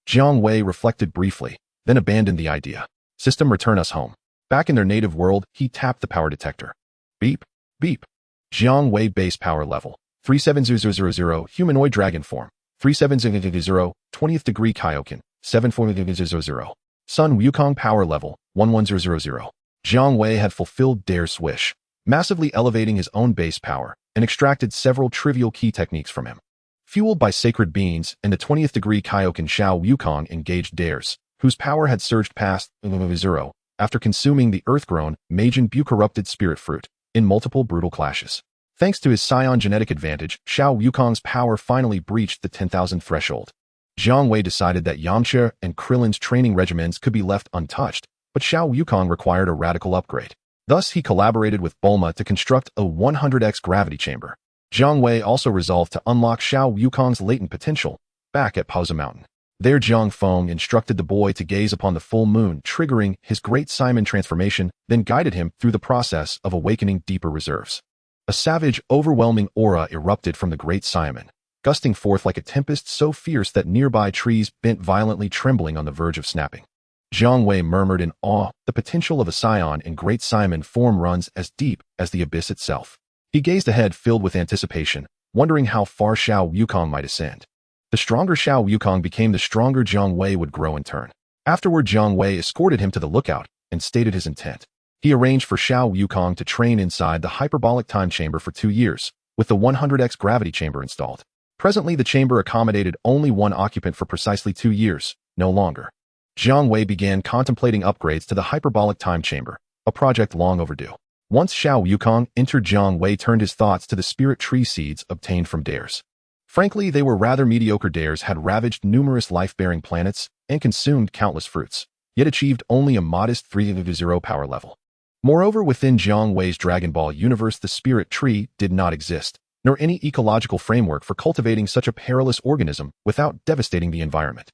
Jiang Wei reflected briefly, then abandoned the idea. System, return us home. Back in their native world, he tapped the power detector. Beep. Beep. Jiang Wei base power level 37000, humanoid dragon form 37000, 20th degree Kaioken 7400. Sun Wukong power level 11000. Jiang Wei had fulfilled Dare's wish, massively elevating his own base power, and extracted several trivial key techniques from him. Fueled by sacred beings and the 20th degree Kaioken, Xiao Wukong engaged Dare's, whose power had surged past 0 after consuming the earth-grown Majin Buu corrupted spirit fruit in multiple brutal clashes. Thanks to his Saiyan genetic advantage, Xiao Wukong's power finally breached the 10,000 threshold. Jiang Wei decided that Yamcha and Krillin's training regimens could be left untouched, but Xiao Wukong required a radical upgrade. Thus, he collaborated with Bulma to construct a 100x gravity chamber. Jiang Wei also resolved to unlock Xiao Wukong's latent potential back at Pausa Mountain. There, Jiang Feng instructed the boy to gaze upon the full moon, triggering his Great Simon transformation, then guided him through the process of awakening deeper reserves. A savage, overwhelming aura erupted from the Great Simon, gusting forth like a tempest so fierce that nearby trees bent violently, trembling on the verge of snapping. Jiang Wei murmured in awe, the potential of a Saiyan in Great Simon form runs as deep as the abyss itself. He gazed ahead, filled with anticipation, wondering how far Xiao Wukong might ascend. The stronger Xiao Wukong became, the stronger Jiang Wei would grow in turn. Afterward, Jiang Wei escorted him to the lookout and stated his intent. He arranged for Xiao Wukong to train inside the hyperbolic time chamber for 2 years, with the 100x gravity chamber installed. Presently, the chamber accommodated only one occupant for precisely 2 years, no longer. Jiang Wei began contemplating upgrades to the hyperbolic time chamber, a project long overdue. Once Xiao Yukong entered, Jiang Wei turned his thoughts to the spirit tree seeds obtained from dares. Frankly, they were rather mediocre. Dares had ravaged numerous life-bearing planets and consumed countless fruits, yet achieved only a modest 3-0 power level. Moreover, within Jiang Wei's Dragon Ball universe, the spirit tree did not exist, nor any ecological framework for cultivating such a perilous organism without devastating the environment.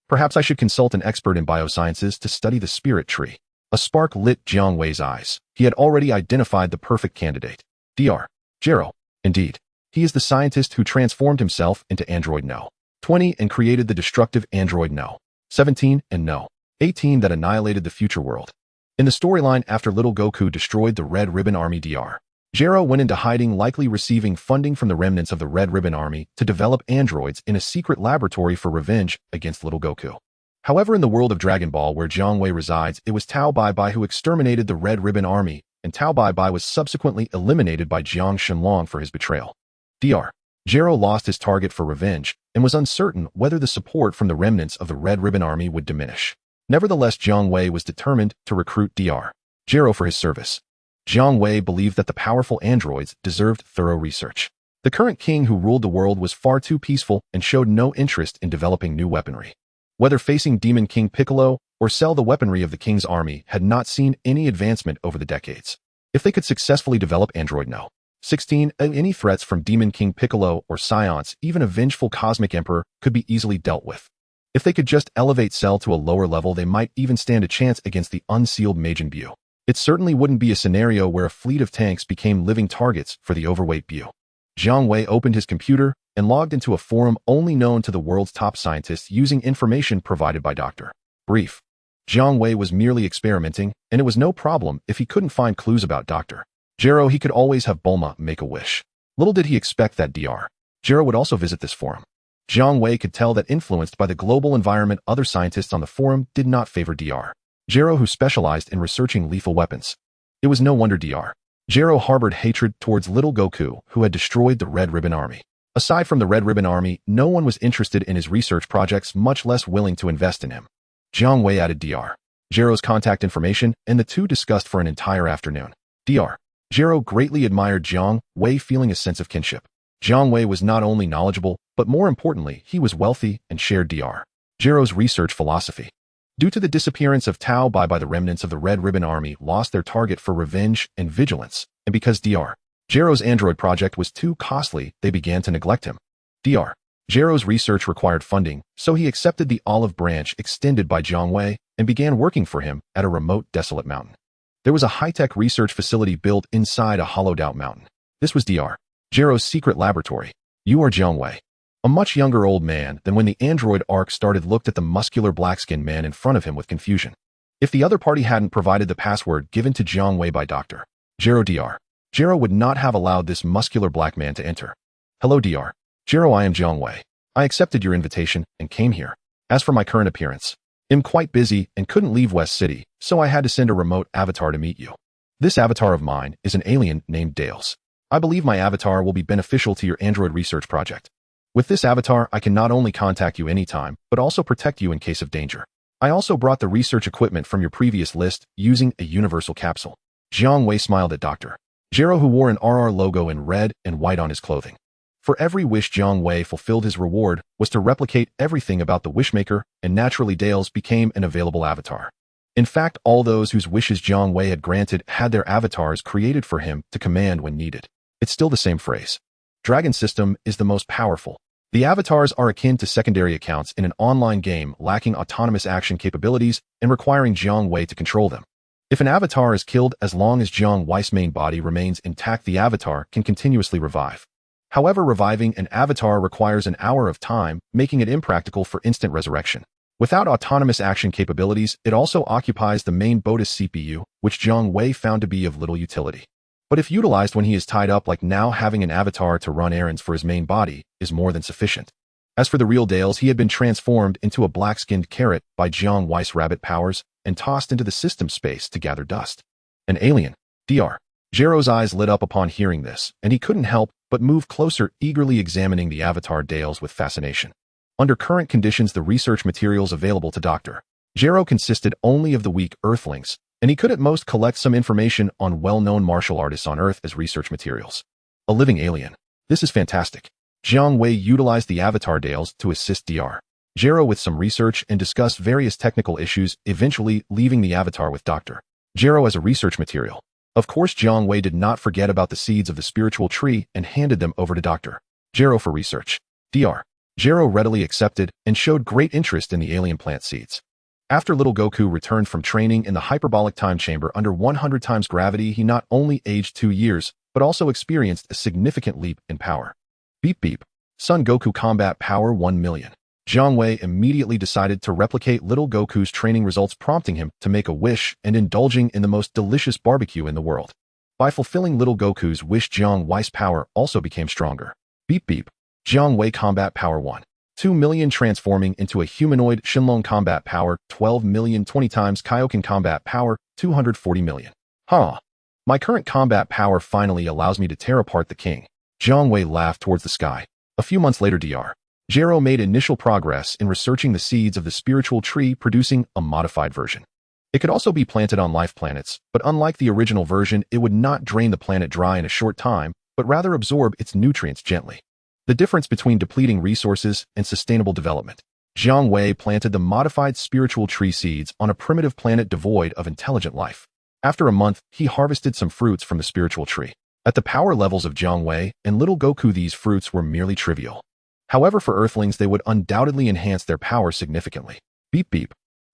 Perhaps I should consult an expert in biosciences to study the spirit tree. A spark lit Jiang Wei's eyes. He had already identified the perfect candidate. Dr. Gero. Indeed. He is the scientist who transformed himself into Android No. 20 and created the destructive Android No. 17 and No. 18 that annihilated the future world. In the storyline, after little Goku destroyed the Red Ribbon Army, Dr. Gero went into hiding, likely receiving funding from the remnants of the Red Ribbon Army to develop androids in a secret laboratory for revenge against little Goku. However, in the world of Dragon Ball where Jiang Wei resides, it was Tao Bai who exterminated the Red Ribbon Army, and Tao Bai was subsequently eliminated by Jiang Shenlong for his betrayal. Dr. Gero lost his target for revenge and was uncertain whether the support from the remnants of the Red Ribbon Army would diminish. Nevertheless, Jiang Wei was determined to recruit Dr. Gero for his service. Jiang Wei believed that the powerful androids deserved thorough research. The current king who ruled the world was far too peaceful and showed no interest in developing new weaponry. Whether facing Demon King Piccolo or sell the weaponry of the king's army had not seen any advancement over the decades. If they could successfully develop Android No. 16, any threats from Demon King Piccolo or Saiyan, even a vengeful cosmic emperor, could be easily dealt with. If they could just elevate Cell to a lower level, they might even stand a chance against the unsealed Majin Buu. It certainly wouldn't be a scenario where a fleet of tanks became living targets for the overweight Buu. Jiang Wei opened his computer and logged into a forum only known to the world's top scientists using information provided by Dr. Brief. Jiang Wei was merely experimenting, and it was no problem if he couldn't find clues about Dr. Gero. He could always have Bulma make a wish. Little did he expect that Dr. Gero would also visit this forum. Jiang Wei could tell that, influenced by the global environment, other scientists on the forum did not favor Dr. Gero, who specialized in researching lethal weapons. It was no wonder Dr. Gero harbored hatred towards little Goku, who had destroyed the Red Ribbon Army. Aside from the Red Ribbon Army, no one was interested in his research projects, much less willing to invest in him. Jiang Wei added Dr. Gero's contact information, and the two discussed for an entire afternoon. Dr. Gero greatly admired Jiang Wei, feeling a sense of kinship. Jiang Wei was not only knowledgeable, but more importantly, he was wealthy and shared Dr. Gero's research philosophy. Due to the disappearance of Tao Bai, the remnants of the Red Ribbon Army lost their target for revenge and vigilance, and because Dr. Gero's android project was too costly, they began to neglect him. Dr. Gero's research required funding, so he accepted the olive branch extended by Jiang Wei and began working for him at a remote, desolate mountain. There was a high-tech research facility built inside a hollowed-out mountain. This was Dr. Gero's secret laboratory. You are Jiang Wei. A much younger old man than when the android arc started looked at the muscular black-skinned man in front of him with confusion. If the other party hadn't provided the password given to Jiang Wei by Dr. Gero, Dr. Gero would not have allowed this muscular black man to enter. Hello, Dr. Gero, I am Jiang Wei. I accepted your invitation and came here. As for my current appearance, I'm quite busy and couldn't leave West City, so I had to send a remote avatar to meet you. This avatar of mine is an alien named Dales. I believe my avatar will be beneficial to your android research project. With this avatar, I can not only contact you anytime, but also protect you in case of danger. I also brought the research equipment from your previous list using a universal capsule. Jiang Wei smiled at Dr. Gero, who wore an RR logo in red and white on his clothing. For every wish Jiang Wei fulfilled, his reward was to replicate everything about the Wishmaker, and naturally Dales became an available avatar. In fact, all those whose wishes Jiang Wei had granted had their avatars created for him to command when needed. It's still the same phrase. Dragon system is the most powerful. The avatars are akin to secondary accounts in an online game, lacking autonomous action capabilities and requiring Jiang Wei to control them. If an avatar is killed, as long as Jiang Wei's main body remains intact, the avatar can continuously revive. However, reviving an avatar requires an hour of time, making it impractical for instant resurrection. Without autonomous action capabilities, it also occupies the main Bodis CPU, which Jiang Wei found to be of little utility. But if utilized when he is tied up, like now, having an avatar to run errands for his main body is more than sufficient. As for the real Dales, he had been transformed into a black-skinned carrot by Jiang Wei's rabbit powers and tossed into the system space to gather dust. An alien. Dr. Gero's eyes lit up upon hearing this, and he couldn't help but moved closer, eagerly examining the avatar Dales with fascination. Under current conditions, the research materials available to Dr. Gero consisted only of the weak Earthlings, and he could at most collect some information on well-known martial artists on Earth as research materials. A living alien. This is fantastic. Jiang Wei utilized the avatar Dales to assist Dr. Gero with some research and discussed various technical issues, eventually leaving the avatar with Dr. Gero as a research material. Of course, Jiang Wei did not forget about the seeds of the spiritual tree and handed them over to Dr. Gero for research. Dr. Gero readily accepted and showed great interest in the alien plant seeds. After little Goku returned from training in the hyperbolic time chamber under 100 times gravity, he not only aged 2 years, but also experienced a significant leap in power. Beep beep. Son Goku combat power 1 million. Jiang Wei immediately decided to replicate little Goku's training results, prompting him to make a wish and indulging in the most delicious barbecue in the world. By fulfilling little Goku's wish, Jiang Wei's power also became stronger. Beep beep. Jiang Wei combat power 1.2 million, transforming into a humanoid. Shenlong combat power 12 million, 20 times. Kaioken combat power 240 million. Huh. My current combat power finally allows me to tear apart the king. Jiang Wei laughed towards the sky. A few months later, Dr. Gero made initial progress in researching the seeds of the spiritual tree, producing a modified version. It could also be planted on life planets, but unlike the original version, it would not drain the planet dry in a short time, but rather absorb its nutrients gently. The difference between depleting resources and sustainable development. Jiang Wei planted the modified spiritual tree seeds on a primitive planet devoid of intelligent life. After a month, he harvested some fruits from the spiritual tree. At the power levels of Jiang Wei and little Goku, these fruits were merely trivial. However, for Earthlings, they would undoubtedly enhance their power significantly. Beep beep.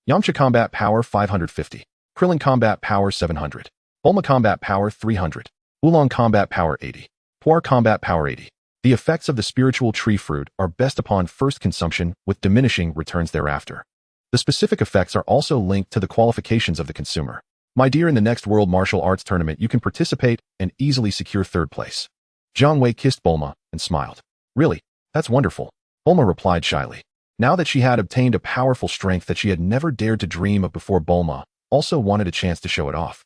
Yamcha combat power 550. Krillin combat power 700. Bulma combat power 300. Oolong combat power 80. Puar combat power 80. The effects of the spiritual tree fruit are best upon first consumption, with diminishing returns thereafter. The specific effects are also linked to the qualifications of the consumer. My dear, in the next World Martial Arts Tournament, you can participate and easily secure 3rd place. Jiang Wei kissed Bulma and smiled. Really? That's wonderful. Bulma replied shyly. Now that she had obtained a powerful strength that she had never dared to dream of before, Bulma also wanted a chance to show it off.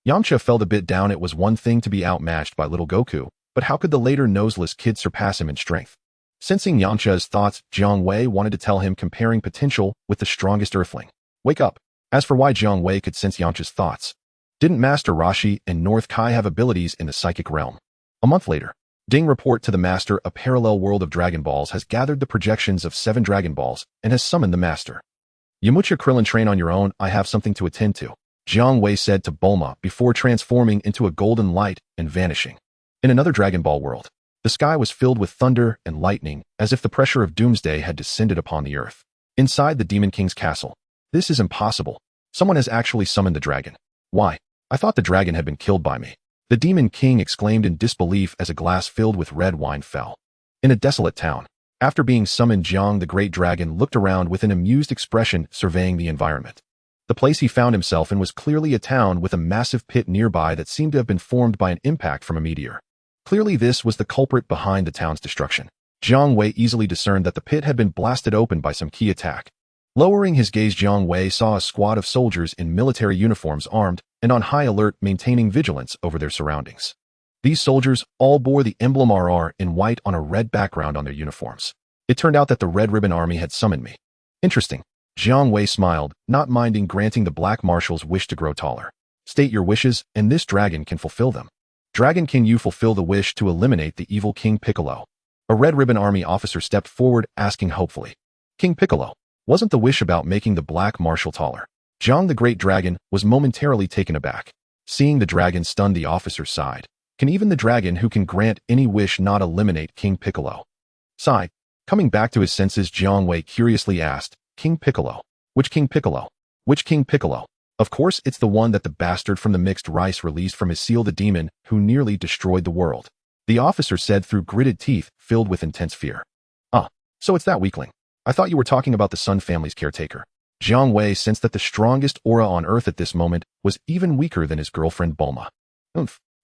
Yamcha felt a bit down. It was one thing to be outmatched by little Goku, but how could the later noseless kid surpass him in strength? Sensing Yamcha's thoughts, Jiang Wei wanted to tell him, comparing potential with the strongest Earthling. Wake up. As for why Jiang Wei could sense Yamcha's thoughts, didn't Master Roshi and North Kai have abilities in the psychic realm? A month later, Ding report to the Master. A parallel world of Dragon Balls has gathered the projections of 7 Dragon Balls and has summoned the Master. Yamcha, Krillin, train on your own. I have something to attend to, Jiang Wei said to Bulma before transforming into a golden light and vanishing. In another Dragon Ball world, the sky was filled with thunder and lightning, as if the pressure of doomsday had descended upon the earth. Inside the Demon King's castle. This is impossible. Someone has actually summoned the dragon. Why? I thought the dragon had been killed by me. The Demon King exclaimed in disbelief as a glass filled with red wine fell. In a desolate town, after being summoned, Jiang the Great Dragon looked around with an amused expression, surveying the environment. The place he found himself in was clearly a town with a massive pit nearby that seemed to have been formed by an impact from a meteor. Clearly, this was the culprit behind the town's destruction. Jiang Wei easily discerned that the pit had been blasted open by some key attack. Lowering his gaze, Jiang Wei saw a squad of soldiers in military uniforms, armed and on high alert, maintaining vigilance over their surroundings. These soldiers all bore the emblem RR in white on a red background on their uniforms. It turned out that the Red Ribbon Army had summoned me. Interesting. Jiang Wei smiled, not minding granting the Black Marshal's wish to grow taller. State your wishes, and this dragon can fulfill them. Dragon, can you fulfill the wish to eliminate the evil King Piccolo? A Red Ribbon Army officer stepped forward, asking hopefully. King Piccolo, wasn't the wish about making the Black Marshal taller? Jiang the Great Dragon was momentarily taken aback. Seeing the dragon stunned, the officer sighed. Can even the dragon who can grant any wish not eliminate King Piccolo? Sigh. Coming back to his senses, Jiang Wei curiously asked, King Piccolo? Which King Piccolo? Which King Piccolo? Of course, it's the one that the bastard from the mixed rice released from his seal, the demon who nearly destroyed the world. The officer said through gritted teeth, filled with intense fear. Ah, so it's that weakling. I thought you were talking about the Sun family's caretaker. Jiang Wei sensed that the strongest aura on Earth at this moment was even weaker than his girlfriend Bulma.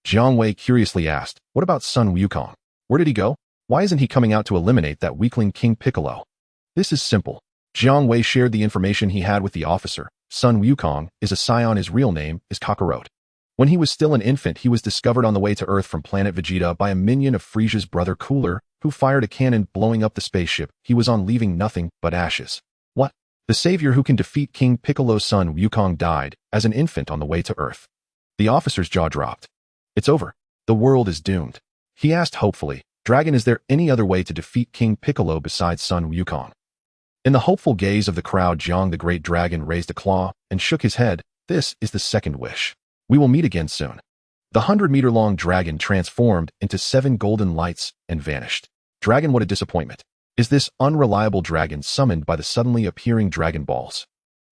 Jiang Wei curiously asked, what about Sun Wukong? Where did he go? Why isn't he coming out to eliminate that weakling King Piccolo? This is simple. Jiang Wei shared the information he had with the officer. Sun Wukong is a Saiyan. His real name is Kakarot. When he was still an infant, he was discovered on the way to Earth from planet Vegeta by a minion of Frieza's brother Cooler, who fired a cannon blowing up the spaceship he was on, leaving nothing but ashes. What? The savior who can defeat King Piccolo's son Wukong died as an infant on the way to Earth. The officer's jaw dropped. It's over. The world is doomed. He asked hopefully, Dragon, is there any other way to defeat King Piccolo besides son Wukong? In the hopeful gaze of the crowd, Jiang the Great Dragon raised a claw and shook his head. This is the second wish. We will meet again soon. The 100-meter-long dragon transformed into 7 golden lights and vanished. Dragon, what a disappointment. Is this unreliable dragon summoned by the suddenly appearing Dragon Balls?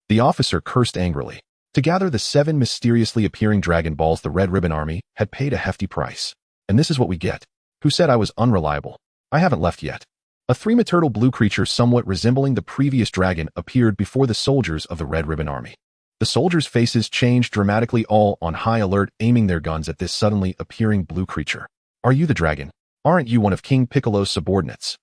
The officer cursed angrily. To gather the 7 mysteriously appearing Dragon Balls, the Red Ribbon Army had paid a hefty price. And this is what we get. Who said I was unreliable? I haven't left yet. A 3-meter blue creature somewhat resembling the previous dragon appeared before the soldiers of the Red Ribbon Army. The soldiers' faces changed dramatically, all on high alert, aiming their guns at this suddenly appearing blue creature. Are you the dragon? Aren't you one of King Piccolo's subordinates?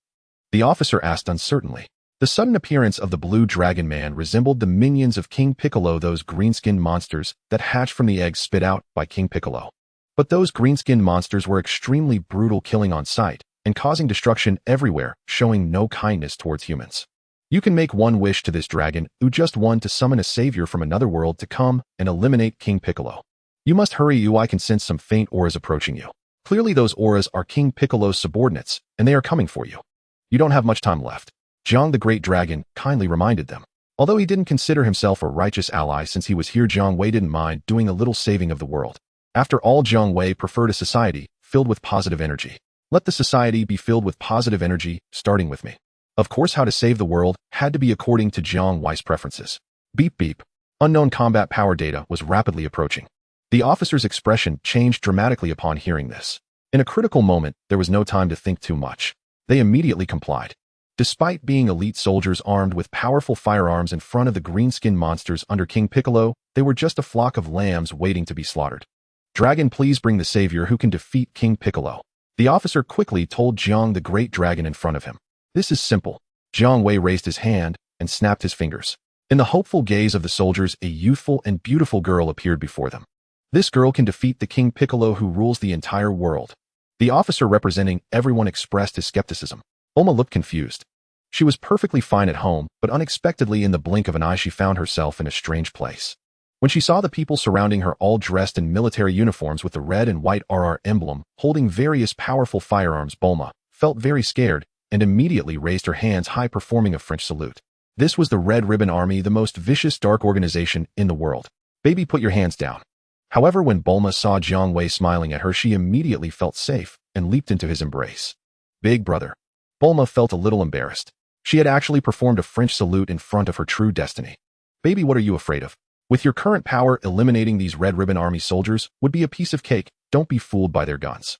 The officer asked uncertainly. The sudden appearance of the blue dragon man resembled the minions of King Piccolo, those green-skinned monsters that hatched from the eggs spit out by King Piccolo. But those green-skinned monsters were extremely brutal, killing on sight and causing destruction everywhere, showing no kindness towards humans. You can make one wish to this dragon, who just won, to summon a savior from another world to come and eliminate King Piccolo. You must hurry, you. I can sense some faint auras approaching you. Clearly those auras are King Piccolo's subordinates, and they are coming for you. You don't have much time left. Jiang the Great Dragon kindly reminded them. Although he didn't consider himself a righteous ally since he was here, Jiang Wei didn't mind doing a little saving of the world. After all, Jiang Wei preferred a society filled with positive energy. Let the society be filled with positive energy, starting with me. Of course, how to save the world had to be according to Jiang Wei's preferences. Beep beep. Unknown combat power data was rapidly approaching. The officer's expression changed dramatically upon hearing this. In a critical moment, there was no time to think too much. They immediately complied. Despite being elite soldiers armed with powerful firearms in front of the green-skinned monsters under King Piccolo, they were just a flock of lambs waiting to be slaughtered. Dragon, please bring the savior who can defeat King Piccolo. The officer quickly told Jiang the Great Dragon in front of him. This is simple. Jiang Wei raised his hand and snapped his fingers. In the hopeful gaze of the soldiers, a youthful and beautiful girl appeared before them. This girl can defeat the King Piccolo who rules the entire world. The officer representing everyone expressed his skepticism. Bulma looked confused. She was perfectly fine at home, but unexpectedly in the blink of an eye she found herself in a strange place. When she saw the people surrounding her all dressed in military uniforms with the red and white RR emblem, holding various powerful firearms, Bulma felt very scared and immediately raised her hands high, performing a French salute. This was the Red Ribbon Army, the most vicious dark organization in the world. Baby, put your hands down. However, when Bulma saw Jiang Wei smiling at her, she immediately felt safe and leaped into his embrace. Big brother. Bulma felt a little embarrassed. She had actually performed a French salute in front of her true destiny. Baby, what are you afraid of? With your current power, eliminating these Red Ribbon Army soldiers would be a piece of cake. Don't be fooled by their guns.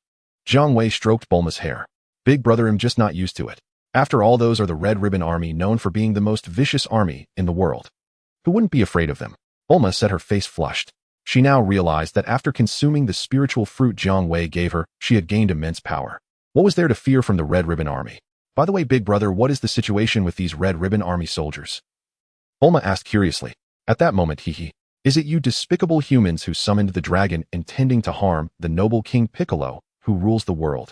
Jiang Wei stroked Bulma's hair. Big brother, I'm just not used to it. After all, those are the Red Ribbon Army, known for being the most vicious army in the world. Who wouldn't be afraid of them? Bulma said, her face flushed. She now realized that after consuming the spiritual fruit Jiang Wei gave her, she had gained immense power. What was there to fear from the Red Ribbon Army? By the way, big brother, what is the situation with these Red Ribbon Army soldiers? Bulma asked curiously. At that moment, hee. Is it you despicable humans who summoned the dragon intending to harm the noble King Piccolo, who rules the world?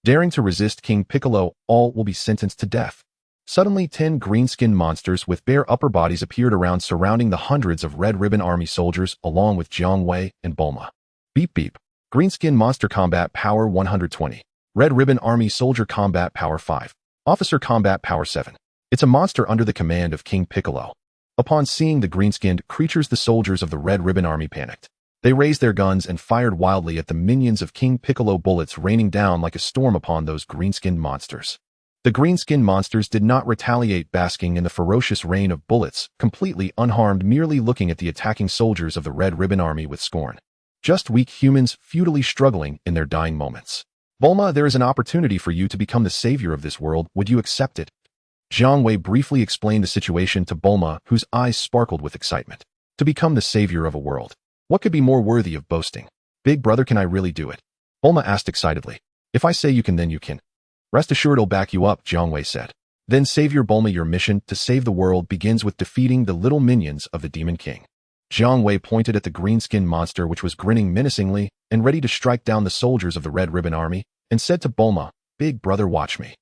Daring to resist King Piccolo, all will be sentenced to death. Suddenly, 10 green-skinned monsters with bare upper bodies appeared around, surrounding the hundreds of Red Ribbon Army soldiers along with Jiang Wei and Bulma. Beep beep. Green-skinned monster combat power 120. Red Ribbon Army soldier combat power 5. Officer combat power 7. It's a monster under the command of King Piccolo. Upon seeing the green-skinned creatures, the soldiers of the Red Ribbon Army panicked. They raised their guns and fired wildly at the minions of King Piccolo, bullets raining down like a storm upon those green-skinned monsters. The green-skinned monsters did not retaliate, basking in the ferocious rain of bullets, completely unharmed, merely looking at the attacking soldiers of the Red Ribbon Army with scorn. Just weak humans futilely struggling in their dying moments. Bulma, there is an opportunity for you to become the savior of this world. Would you accept it? Jiang Wei briefly explained the situation to Bulma, whose eyes sparkled with excitement. To become the savior of a world. What could be more worthy of boasting? Big brother, can I really do it? Bulma asked excitedly. If I say you can, then you can. Rest assured I'll back you up, Jiang Wei said. Then Savior Bulma, your mission to save the world begins with defeating the little minions of the Demon King. Jiang Wei pointed at the green-skinned monster which was grinning menacingly and ready to strike down the soldiers of the Red Ribbon Army, and said to Bulma, "Big brother, watch me."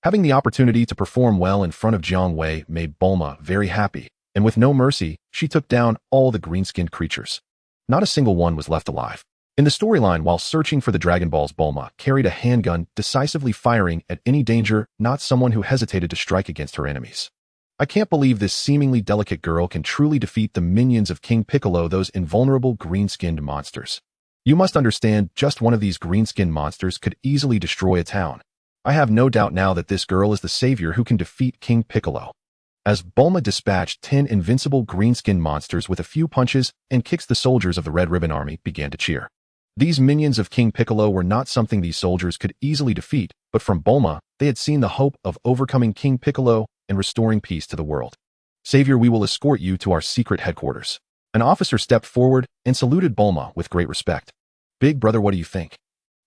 Having the opportunity to perform well in front of Jiang Wei made Bulma very happy, and with no mercy, she took down all the green-skinned creatures. Not a single one was left alive. In the storyline, while searching for the Dragon Balls, Bulma carried a handgun, decisively firing at any danger, not someone who hesitated to strike against her enemies. I can't believe this seemingly delicate girl can truly defeat the minions of King Piccolo, those invulnerable green-skinned monsters. You must understand, just one of these green-skinned monsters could easily destroy a town. I have no doubt now that this girl is the savior who can defeat King Piccolo. As Bulma dispatched 10 invincible green-skinned monsters with a few punches and kicks, the soldiers of the Red Ribbon Army began to cheer. These minions of King Piccolo were not something these soldiers could easily defeat, but from Bulma, they had seen the hope of overcoming King Piccolo and restoring peace to the world. "Savior, we will escort you to our secret headquarters." An officer stepped forward and saluted Bulma with great respect. "Big brother, what do you think?"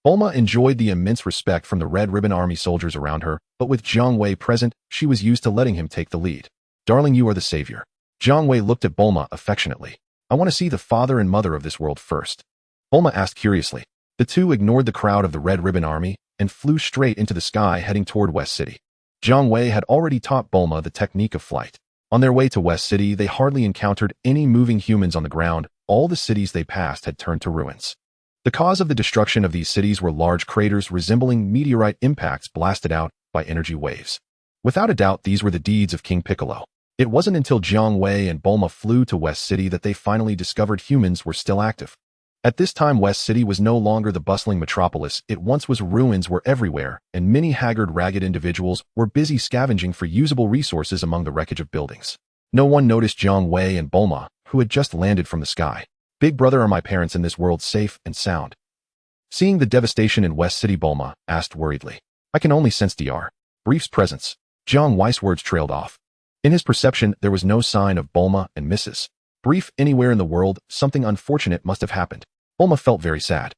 Bulma enjoyed the immense respect from the Red Ribbon Army soldiers around her, but with Jiang Wei present, she was used to letting him take the lead. "Darling, you are the savior." Jiang Wei looked at Bulma affectionately. "I want to see the father and mother of this world first." Bulma asked curiously. The two ignored the crowd of the Red Ribbon Army and flew straight into the sky, heading toward West City. Jiang Wei had already taught Bulma the technique of flight. On their way to West City, they hardly encountered any moving humans on the ground. All the cities they passed had turned to ruins. The cause of the destruction of these cities were large craters resembling meteorite impacts blasted out by energy waves. Without a doubt, these were the deeds of King Piccolo. It wasn't until Jiang Wei and Bulma flew to West City that they finally discovered humans were still active. At this time, West City was no longer the bustling metropolis it once was. Ruins were everywhere, and many haggard, ragged individuals were busy scavenging for usable resources among the wreckage of buildings. No one noticed Jiang Wei and Bulma, who had just landed from the sky. "Big brother, are my parents in this world safe and sound?" Seeing the devastation in West City, Bulma asked worriedly. "I can only sense Dr. Brief's presence." Jiang Wei's words trailed off. In his perception, there was no sign of Bulma and Mrs. Brief anywhere in the world. Something unfortunate must have happened. Bulma felt very sad.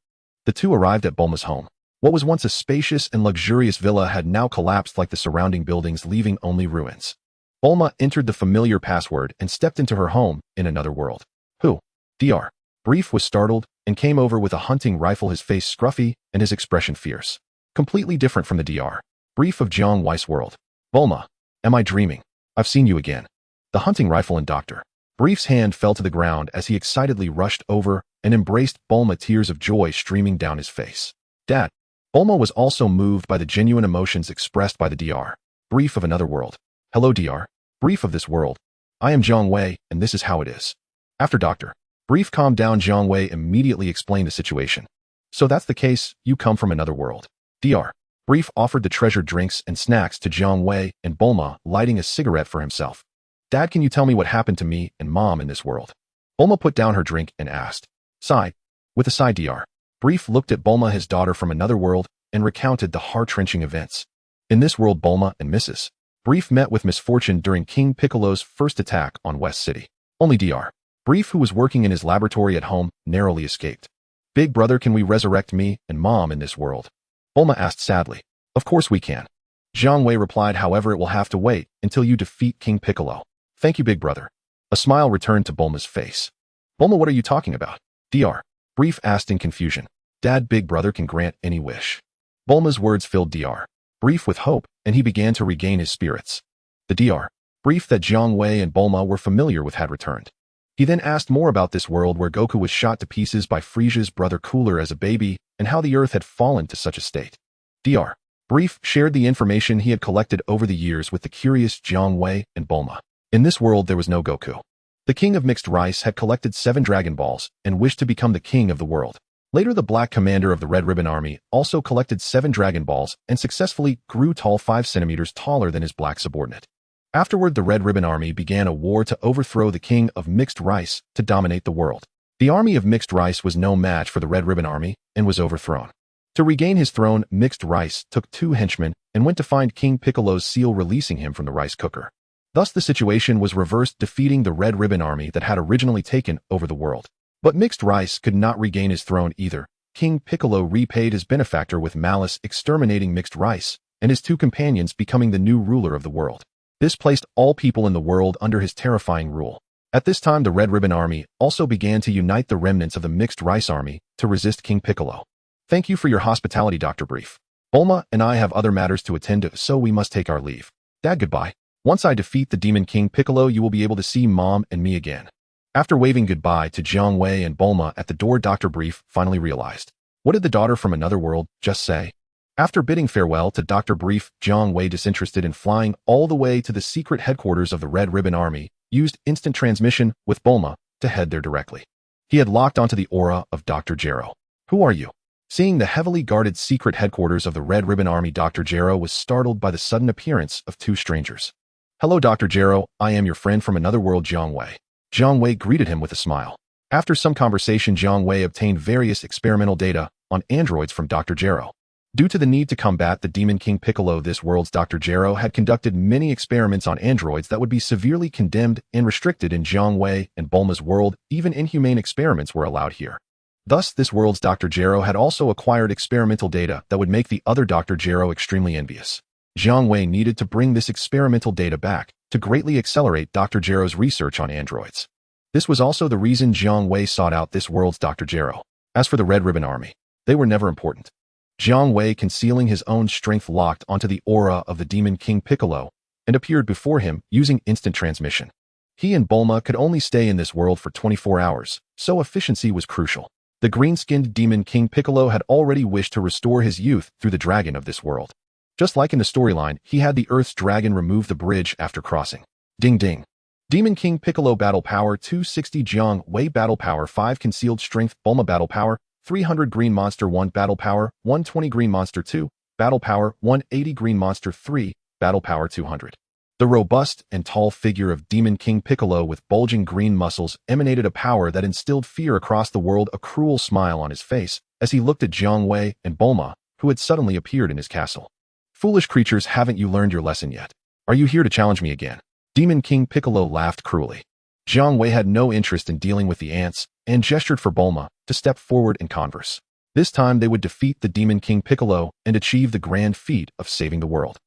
The two arrived at Bulma's home. What was once a spacious and luxurious villa had now collapsed like the surrounding buildings, leaving only ruins. Bulma entered the familiar password and stepped into her home in another world. "Who?" Dr. Brief was startled and came over with a hunting rifle, his face scruffy and his expression fierce. Completely different from the Dr. Brief of Jiang Wei's world. "Bulma, am I dreaming? I've seen you again." The hunting rifle in Dr. Brief's hand fell to the ground as he excitedly rushed over and embraced Bulma, tears of joy streaming down his face. "Dad." Bulma was also moved by the genuine emotions expressed by the Dr. Brief of another world. "Hello, Dr. Brief of this world. I am Jiang Wei, and this is how it is." After Dr. Brief calmed down, Jiang Wei immediately explained the situation. "So that's the case, you come from another world." Dr. Brief offered the treasured drinks and snacks to Jiang Wei and Bulma, lighting a cigarette for himself. "Dad, can you tell me what happened to me and Mom in this world?" Bulma put down her drink and asked. Sigh. With a sigh, Dr. Brief looked at Bulma, his daughter from another world, and recounted the heart-wrenching events. In this world, Bulma and Mrs. Brief met with misfortune during King Piccolo's first attack on West City. Only Dr. Brief, who was working in his laboratory at home, narrowly escaped. "Big brother, can we resurrect me and Mom in this world?" Bulma asked sadly. "Of course we can." Jiang Wei replied, "However, it will have to wait until you defeat King Piccolo." "Thank you, big brother." A smile returned to Bulma's face. "Bulma, what are you talking about?" Dr. Brief asked in confusion. "Dad, big brother can grant any wish." Bulma's words filled Dr. Brief with hope, and he began to regain his spirits. The Dr. Brief that Jiang Wei and Bulma were familiar with had returned. He then asked more about this world where Goku was shot to pieces by Frieza's brother Cooler as a baby, and how the Earth had fallen to such a state. Dr. Brief shared the information he had collected over the years with the curious Jiang Wei and Bulma. In this world, there was no Goku. The king of mixed rice had collected 7 Dragon Balls and wished to become the king of the world. Later, the black commander of the Red Ribbon Army also collected 7 Dragon Balls and successfully grew tall 5 centimeters taller than his black subordinate. Afterward, the Red Ribbon Army began a war to overthrow the king of mixed rice to dominate the world. The army of mixed rice was no match for the Red Ribbon Army and was overthrown. To regain his throne, Mixed Rice took 2 henchmen and went to find King Piccolo's seal, releasing him from the rice cooker. Thus, the situation was reversed, defeating the Red Ribbon Army that had originally taken over the world. But Mixed Rice could not regain his throne either. King Piccolo repaid his benefactor with malice, exterminating Mixed Rice, and his 2 companions becoming the new ruler of the world. This placed all people in the world under his terrifying rule. At this time, the Red Ribbon Army also began to unite the remnants of the Mixed Rice Army to resist King Piccolo. Thank you for your hospitality, Dr. Brief. Bulma and I have other matters to attend to, so we must take our leave. Dad, goodbye. Once I defeat the Demon King Piccolo, you will be able to see Mom and me again. After waving goodbye to Jiang Wei and Bulma at the door, Dr. Brief finally realized. What did the daughter from another world just say? After bidding farewell to Dr. Brief, Jiang Wei, disinterested in flying all the way to the secret headquarters of the Red Ribbon Army, used instant transmission with Bulma to head there directly. He had locked onto the aura of Dr. Gero. Who are you? Seeing the heavily guarded secret headquarters of the Red Ribbon Army, Dr. Gero was startled by the sudden appearance of two strangers. Hello, Dr. Gero, I am your friend from another world, Jiang Wei. Jiang Wei greeted him with a smile. After some conversation, Jiang Wei obtained various experimental data on androids from Dr. Gero. Due to the need to combat the Demon King Piccolo, this world's Dr. Gero had conducted many experiments on androids that would be severely condemned and restricted in Jiang Wei and Bulma's world. Even inhumane experiments were allowed here. Thus, this world's Dr. Gero had also acquired experimental data that would make the other Dr. Gero extremely envious. Jiang Wei needed to bring this experimental data back to greatly accelerate Dr. Gero's research on androids. This was also the reason Jiang Wei sought out this world's Dr. Gero. As for the Red Ribbon Army, they were never important. Jiang Wei, concealing his own strength, locked onto the aura of the Demon King Piccolo and appeared before him using instant transmission. He and Bulma could only stay in this world for 24 hours, so efficiency was crucial. The green-skinned Demon King Piccolo had already wished to restore his youth through the dragon of this world. Just like in the storyline, he had the Earth's dragon remove the bridge after crossing. Ding ding. Demon King Piccolo battle power 260, Jiang Wei battle power 5, concealed strength, Bulma battle power 300, Green Monster 1 battle power 120, Green Monster 2 battle power 180, Green Monster 3 battle power 200. The robust and tall figure of Demon King Piccolo with bulging green muscles emanated a power that instilled fear across the world, a cruel smile on his face as he looked at Jiang Wei and Bulma, who had suddenly appeared in his castle. Foolish creatures, haven't you learned your lesson yet? Are you here to challenge me again? Demon King Piccolo laughed cruelly. Jiang Wei had no interest in dealing with the ants and gestured for Bulma to step forward and converse. This time they would defeat the Demon King Piccolo and achieve the grand feat of saving the world.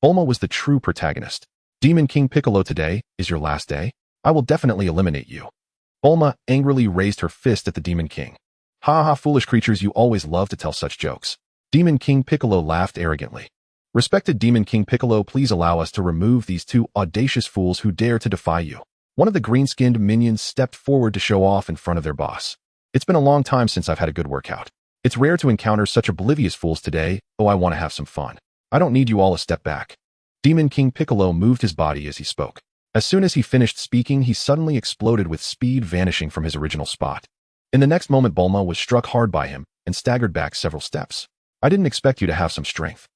Bulma was the true protagonist. Demon King Piccolo, today is your last day. I will definitely eliminate you. Bulma angrily raised her fist at the Demon King. Ha ha, foolish creatures, you always love to tell such jokes. Demon King Piccolo laughed arrogantly. Respected Demon King Piccolo, please allow us to remove these two audacious fools who dare to defy you. One of the green-skinned minions stepped forward to show off in front of their boss. It's been a long time since I've had a good workout. It's rare to encounter such oblivious fools today. Oh, I want to have some fun. I don't need you all to step back. Demon King Piccolo moved his body as he spoke. As soon as he finished speaking, he suddenly exploded with speed, vanishing from his original spot. In the next moment, Bulma was struck hard by him and staggered back several steps. I didn't expect you to have some strength.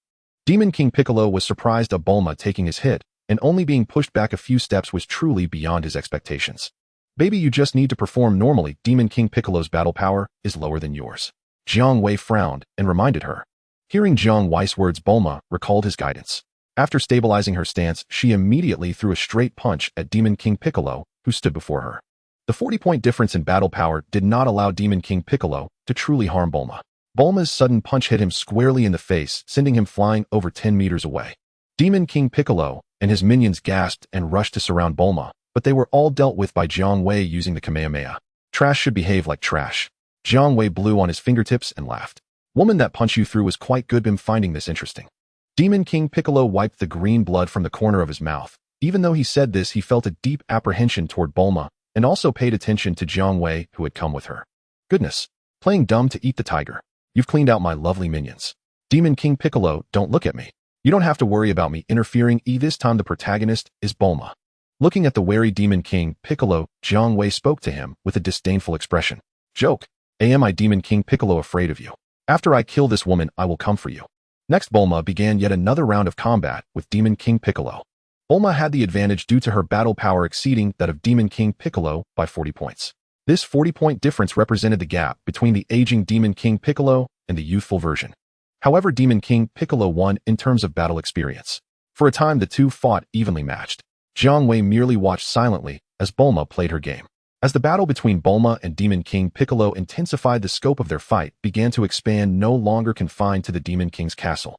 Demon King Piccolo was surprised at Bulma taking his hit, and only being pushed back a few steps was truly beyond his expectations. Baby, you just need to perform normally. Demon King Piccolo's battle power is lower than yours. Jiang Wei frowned and reminded her. Hearing Jiang Wei's words, Bulma recalled his guidance. After stabilizing her stance, she immediately threw a straight punch at Demon King Piccolo, who stood before her. The 40-point difference in battle power did not allow Demon King Piccolo to truly harm Bulma. Bulma's sudden punch hit him squarely in the face, sending him flying over 10 meters away. Demon King Piccolo and his minions gasped and rushed to surround Bulma, but they were all dealt with by Jiang Wei using the Kamehameha. Trash should behave like trash. Jiang Wei blew on his fingertips and laughed. Woman, that punch you threw was quite good. I'm finding this interesting. Demon King Piccolo wiped the green blood from the corner of his mouth. Even though he said this, he felt a deep apprehension toward Bulma and also paid attention to Jiang Wei, who had come with her. Goodness, playing dumb to eat the tiger. You've cleaned out my lovely minions. Demon King Piccolo, don't look at me. You don't have to worry about me interfering. This time the protagonist is Bulma. Looking at the wary Demon King Piccolo, Jiang Wei spoke to him with a disdainful expression. Joke. Am I, Demon King Piccolo, afraid of you? After I kill this woman, I will come for you. Next, Bulma began yet another round of combat with Demon King Piccolo. Bulma had the advantage due to her battle power exceeding that of Demon King Piccolo by 40 points. This 40-point difference represented the gap between the aging Demon King Piccolo and the youthful version. However, Demon King Piccolo won in terms of battle experience. For a time, the two fought evenly matched. Jiang Wei merely watched silently as Bulma played her game. As the battle between Bulma and Demon King Piccolo intensified, the scope of their fight began to expand, no longer confined to the Demon King's castle.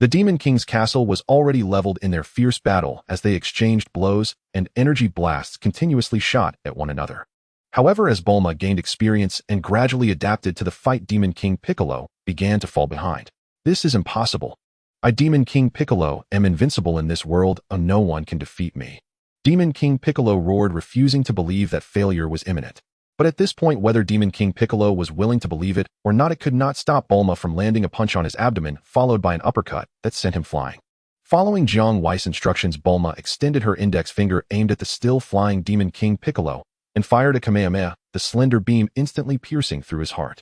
The Demon King's castle was already leveled in their fierce battle as they exchanged blows and energy blasts continuously shot at one another. However, as Bulma gained experience and gradually adapted to the fight, Demon King Piccolo began to fall behind. This is impossible. I, Demon King Piccolo, am invincible in this world, and no one can defeat me. Demon King Piccolo roared, refusing to believe that failure was imminent. But at this point, whether Demon King Piccolo was willing to believe it or not, it could not stop Bulma from landing a punch on his abdomen, followed by an uppercut that sent him flying. Following Jiang Wei's instructions, Bulma extended her index finger aimed at the still-flying Demon King Piccolo and fired a Kamehameha, the slender beam instantly piercing through his heart.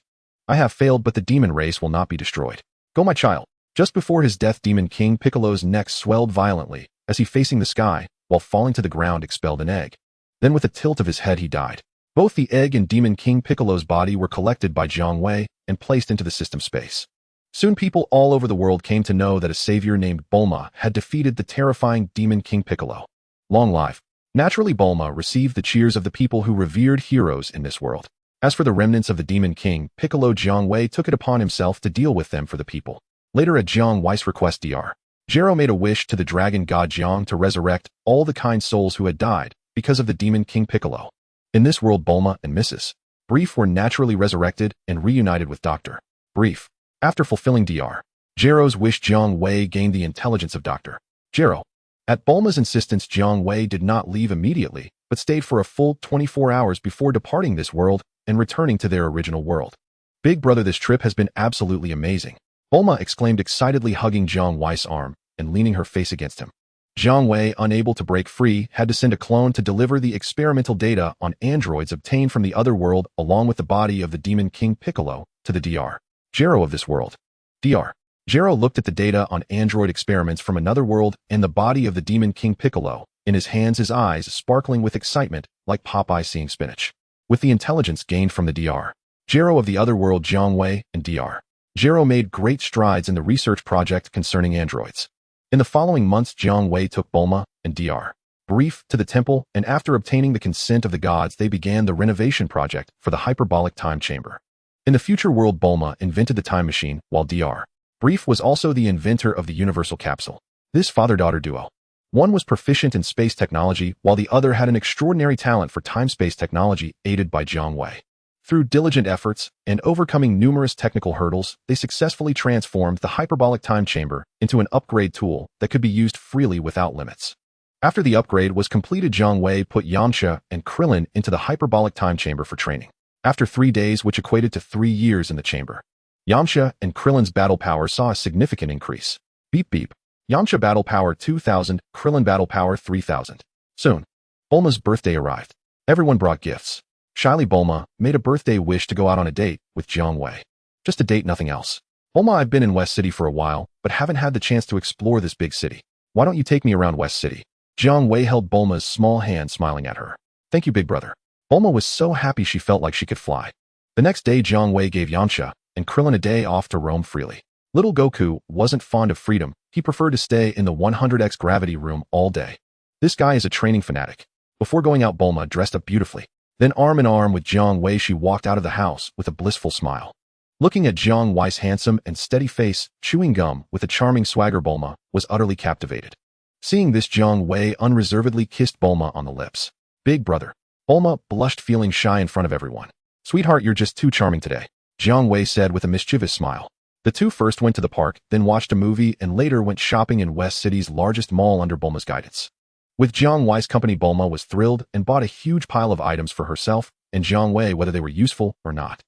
I have failed, but the demon race will not be destroyed. Go, my child. Just before his death, Demon King Piccolo's neck swelled violently as he, facing the sky, while falling to the ground, expelled an egg. Then with a tilt of his head, he died. Both the egg and Demon King Piccolo's body were collected by Jiang Wei and placed into the system space. Soon people all over the world came to know that a savior named Bulma had defeated the terrifying Demon King Piccolo. Long life. Naturally, Bulma received the cheers of the people who revered heroes in this world. As for the remnants of the Demon King Piccolo, Jiang Wei took it upon himself to deal with them for the people. Later, at Jiang Wei's request, Dr. Gero made a wish to the dragon god Jiang to resurrect all the kind souls who had died because of the Demon King Piccolo. In this world, Bulma and Mrs. Brief were naturally resurrected and reunited with Dr. Brief. After fulfilling Dr. Gero's wish, Jiang Wei gained the intelligence of Dr. Gero. At Bulma's insistence, Jiang Wei did not leave immediately, but stayed for a full 24 hours before departing this world and returning to their original world. Big brother, this trip has been absolutely amazing, Bulma exclaimed excitedly, hugging Jiang Wei's arm and leaning her face against him. Jiang Wei, unable to break free, had to send a clone to deliver the experimental data on androids obtained from the other world along with the body of the Demon King Piccolo to the Dr. Gero of this world. Dr. Gero looked at the data on android experiments from another world and the body of the Demon King Piccolo in his hands, his eyes sparkling with excitement like Popeye seeing spinach. With the intelligence gained from the Dr. Gero of the other world, Jiang Wei and Dr. Gero made great strides in the research project concerning androids. In the following months, Jiang Wei took Bulma and Dr. Brief to the temple, and after obtaining the consent of the gods, they began the renovation project for the hyperbolic time chamber. In the future world, Bulma invented the time machine, while Dr. Brief was also the inventor of the universal capsule. This father-daughter duo. One was proficient in space technology, while the other had an extraordinary talent for time-space technology, aided by Jiang Wei. Through diligent efforts and overcoming numerous technical hurdles, they successfully transformed the hyperbolic time chamber into an upgrade tool that could be used freely without limits. After the upgrade was completed, Jiang Wei put Yamcha and Krillin into the hyperbolic time chamber for training. After 3 days, which equated to 3 years in the chamber, Yamcha and Krillin's battle power saw a significant increase. Beep beep. Yamcha battle power 2,000, Krillin battle power 3,000. Soon, Bulma's birthday arrived. Everyone brought gifts. Shyly, Bulma made a birthday wish to go out on a date with Jiang Wei. Just a date, nothing else. Bulma, I've been in West City for a while, but haven't had the chance to explore this big city. Why don't you take me around West City? Jiang Wei held Bulma's small hand, smiling at her. Thank you, big brother. Bulma was so happy she felt like she could fly. The next day, Jiang Wei gave Yamcha and Krillin a day off to roam freely. Little Goku wasn't fond of freedom. He preferred to stay in the 100x gravity room all day. This guy is a training fanatic. Before going out, Bulma dressed up beautifully. Then, arm in arm with Jiang Wei, she walked out of the house with a blissful smile. Looking at Jiang Wei's handsome and steady face, chewing gum with a charming swagger, Bulma was utterly captivated. Seeing this, Jiang Wei unreservedly kissed Bulma on the lips. Big brother. Bulma blushed, feeling shy in front of everyone. Sweetheart, you're just too charming today, Jiang Wei said with a mischievous smile. The two first went to the park, then watched a movie, and later went shopping in West City's largest mall under Bulma's guidance. With Jiang Wei's company, Bulma was thrilled and bought a huge pile of items for herself and Jiang Wei, whether they were useful or not.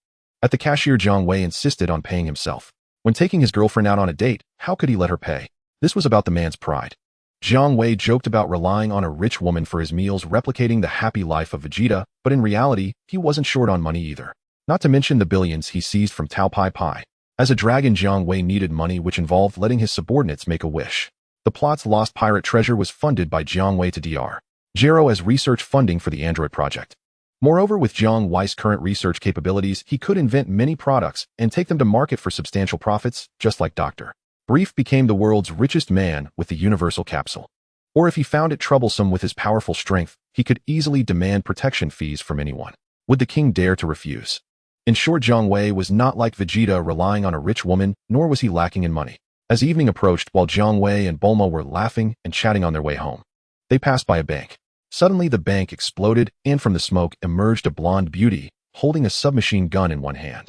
At the cashier, Jiang Wei insisted on paying himself. When taking his girlfriend out on a date, how could he let her pay? This was about the man's pride. Jiang Wei joked about relying on a rich woman for his meals, replicating the happy life of Vegeta, but in reality, he wasn't short on money either. Not to mention the billions he seized from Tao Pai Pai. As a dragon, Jiang Wei needed money, which involved letting his subordinates make a wish. The plot's lost pirate treasure was funded by Jiang Wei to Dr. Gero as research funding for the android project. Moreover, with Jiang Wei's current research capabilities, he could invent many products and take them to market for substantial profits, just like Dr. Brief became the world's richest man with the universal capsule. Or if he found it troublesome with his powerful strength, he could easily demand protection fees from anyone. Would the king dare to refuse? In short, Jiang Wei was not like Vegeta, relying on a rich woman, nor was he lacking in money. As evening approached, while Jiang Wei and Bulma were laughing and chatting on their way home, they passed by a bank. Suddenly, the bank exploded, and from the smoke emerged a blonde beauty, holding a submachine gun in one hand.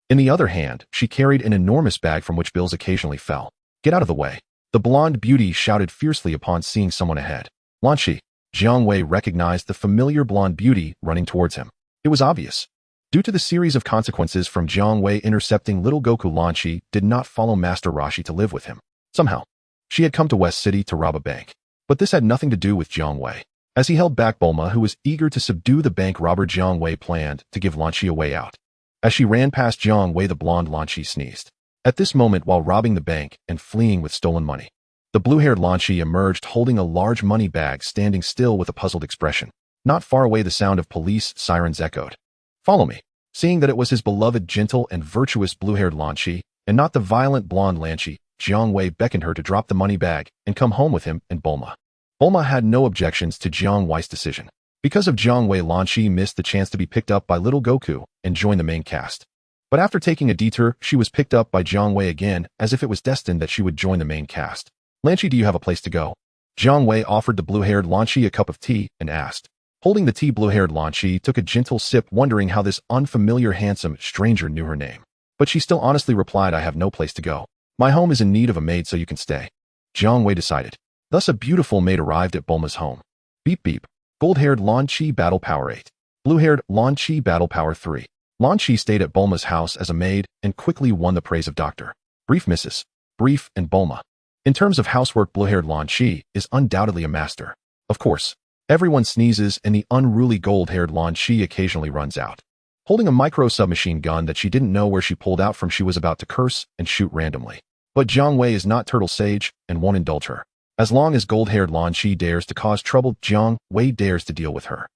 In the other hand, she carried an enormous bag from which bills occasionally fell. "Get out of the way!" the blonde beauty shouted fiercely upon seeing someone ahead. "Lan Shi." Jiang Wei recognized the familiar blonde beauty running towards him. It was obvious. Due to the series of consequences from Jiang Wei intercepting little Goku, Lan Shi did not follow Master Roshi to live with him. Somehow, she had come to West City to rob a bank. But this had nothing to do with Jiang Wei. As he held back Bulma, who was eager to subdue the bank robber, Jiang Wei planned to give Lan Shi a way out. As she ran past Jiang Wei, the blonde Lan Shi sneezed. At this moment, while robbing the bank and fleeing with stolen money, the blue-haired Lan Shi emerged holding a large money bag, standing still with a puzzled expression. Not far away, the sound of police sirens echoed. "Follow me." Seeing that it was his beloved, gentle, and virtuous blue-haired Lan Shi, and not the violent blonde Lan Shi, Jiang Wei beckoned her to drop the money bag and come home with him and Bulma. Bulma had no objections to Jiang Wei's decision. Because of Jiang Wei, Lan Shi missed the chance to be picked up by little Goku and join the main cast. But after taking a detour, she was picked up by Jiang Wei again, as if it was destined that she would join the main cast. "Lan Shi, do you have a place to go?" Jiang Wei offered the blue-haired Lan Shi a cup of tea and asked. Holding the tea, blue-haired Lan Shi took a gentle sip, wondering how this unfamiliar handsome stranger knew her name. But she still honestly replied, "I have no place to go. My home is in need of a maid, so you can stay." Jiang Wei decided. Thus a beautiful maid arrived at Bulma's home. Beep beep. Gold-haired Lan Shi battle power 8. Blue-haired Lan Shi battle power 3. Lan Shi stayed at Bulma's house as a maid and quickly won the praise of Dr. Brief, Mrs. Brief, and Bulma. In terms of housework, blue-haired Lan Shi is undoubtedly a master. Of course, everyone sneezes and the unruly gold-haired Lan Shi occasionally runs out. Holding a micro-submachine gun that she didn't know where she pulled out from, she was about to curse and shoot randomly. But Jiang Wei is not Turtle Sage and won't indulge her. As long as gold-haired Lan Shi dares to cause trouble, Jiang Wei dares to deal with her.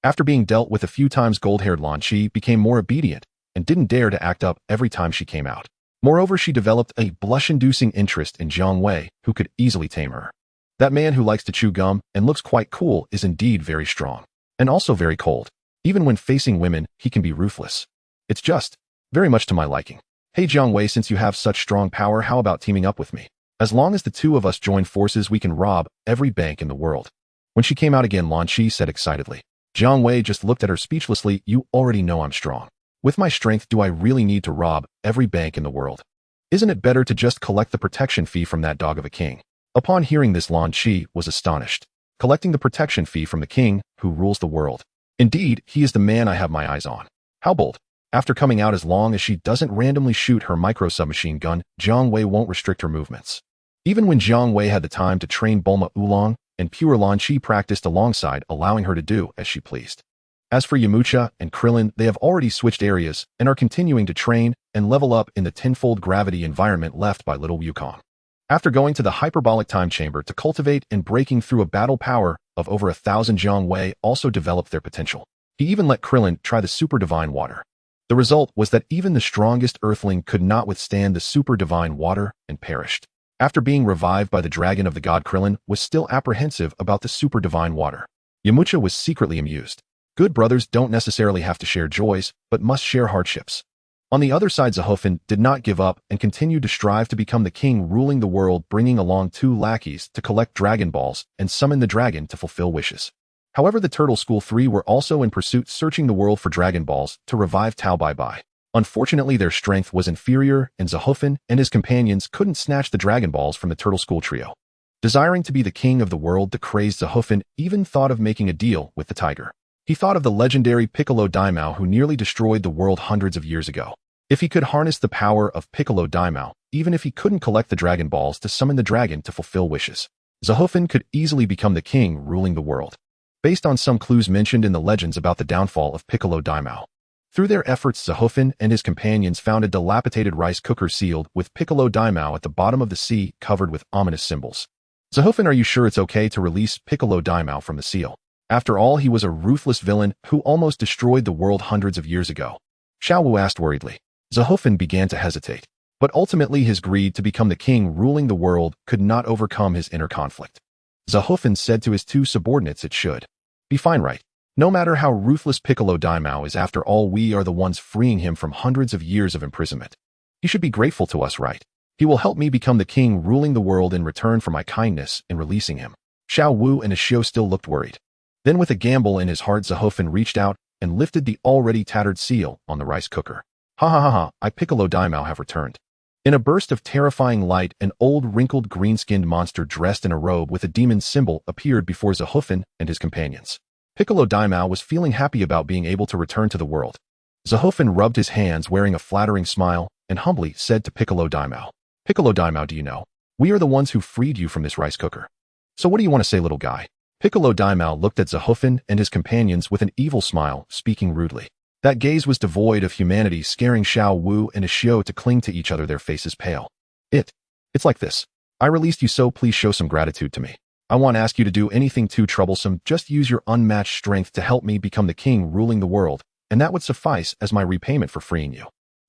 After being dealt with a few times, gold-haired Lan Shi became more obedient and didn't dare to act up every time she came out. Moreover, she developed a blush-inducing interest in Jiang Wei, who could easily tame her. That man who likes to chew gum and looks quite cool is indeed very strong, and also very cold. Even when facing women, he can be ruthless. It's just very much to my liking. "Hey Jiang Wei, since you have such strong power, how about teaming up with me? As long as the two of us join forces, we can rob every bank in the world." When she came out again, Lan Shi said excitedly. Jiang Wei just looked at her speechlessly. "You already know I'm strong. With my strength, do I really need to rob every bank in the world? Isn't it better to just collect the protection fee from that dog of a king?" Upon hearing this, Lan Shi was astonished. Collecting the protection fee from the king who rules the world. Indeed, he is the man I have my eyes on. How bold. After coming out, as long as she doesn't randomly shoot her micro-submachine gun, Jiang Wei won't restrict her movements. Even when Jiang Wei had the time to train Bulma, Oolong and pure Lan Shi practiced alongside, allowing her to do as she pleased. As for Yamcha and Krillin, they have already switched areas and are continuing to train and level up in the tenfold gravity environment left by little Wukong. After going to the hyperbolic time chamber to cultivate and breaking through a battle power of over 1,000, Jiang Wei also developed their potential. He even let Krillin try the super divine water. The result was that even the strongest earthling could not withstand the super divine water and perished. After being revived by the dragon of the god, Krillin was still apprehensive about the super divine water. Yamcha was secretly amused. Good brothers don't necessarily have to share joys, but must share hardships. On the other side, Zahofin did not give up and continued to strive to become the king ruling the world, bringing along 2 lackeys to collect Dragon Balls and summon the dragon to fulfill wishes. However, the Turtle School 3 were also in pursuit, searching the world for Dragon Balls to revive Tao Bai Bai. Unfortunately, their strength was inferior, and Zahofin and his companions couldn't snatch the Dragon Balls from the Turtle School trio. Desiring to be the king of the world, the crazed Zahofin even thought of making a deal with the tiger. He thought of the legendary Piccolo Daimao, who nearly destroyed the world hundreds of years ago. If he could harness the power of Piccolo Daimao, even if he couldn't collect the Dragon Balls to summon the dragon to fulfill wishes, Zahofin could easily become the king ruling the world. Based on some clues mentioned in the legends about the downfall of Piccolo Daimao. Through their efforts, Zahofin and his companions found a dilapidated rice cooker sealed with Piccolo Daimao at the bottom of the sea, covered with ominous symbols. "Zahofin, are you sure it's okay to release Piccolo Daimao from the seal? After all, he was a ruthless villain who almost destroyed the world hundreds of years ago." Xiao Wu asked worriedly. Zahofin began to hesitate, but ultimately his greed to become the king ruling the world could not overcome his inner conflict. Zahofin said to his 2 subordinates, "It should be fine, right? No matter how ruthless Piccolo Daimao is, after all, we are the ones freeing him from hundreds of years of imprisonment. He should be grateful to us, right? He will help me become the king ruling the world in return for my kindness in releasing him. Xiao Wu and Ashio still looked worried. Then with a gamble in his heart, Zahofin reached out and lifted the already tattered seal on the rice cooker. Ha ha ha ha, I Piccolo Daimao have returned. In a burst of terrifying light, an old wrinkled green-skinned monster dressed in a robe with a demon symbol appeared before Zahofin and his companions. Piccolo Daimao was feeling happy about being able to return to the world. Zahofin rubbed his hands wearing a flattering smile and humbly said to Piccolo Daimao, Piccolo Daimao, do you know? We are the ones who freed you from this rice cooker. So what do you want to say, little guy? Piccolo Daimao looked at Zahofin and his companions with an evil smile, speaking rudely. That gaze was devoid of humanity, scaring Xiao Wu and Ashio to cling to each other, their faces pale. It's like this. I released you, so please show some gratitude to me. I won't ask you to do anything too troublesome, just use your unmatched strength to help me become the king ruling the world, and that would suffice as my repayment for freeing you.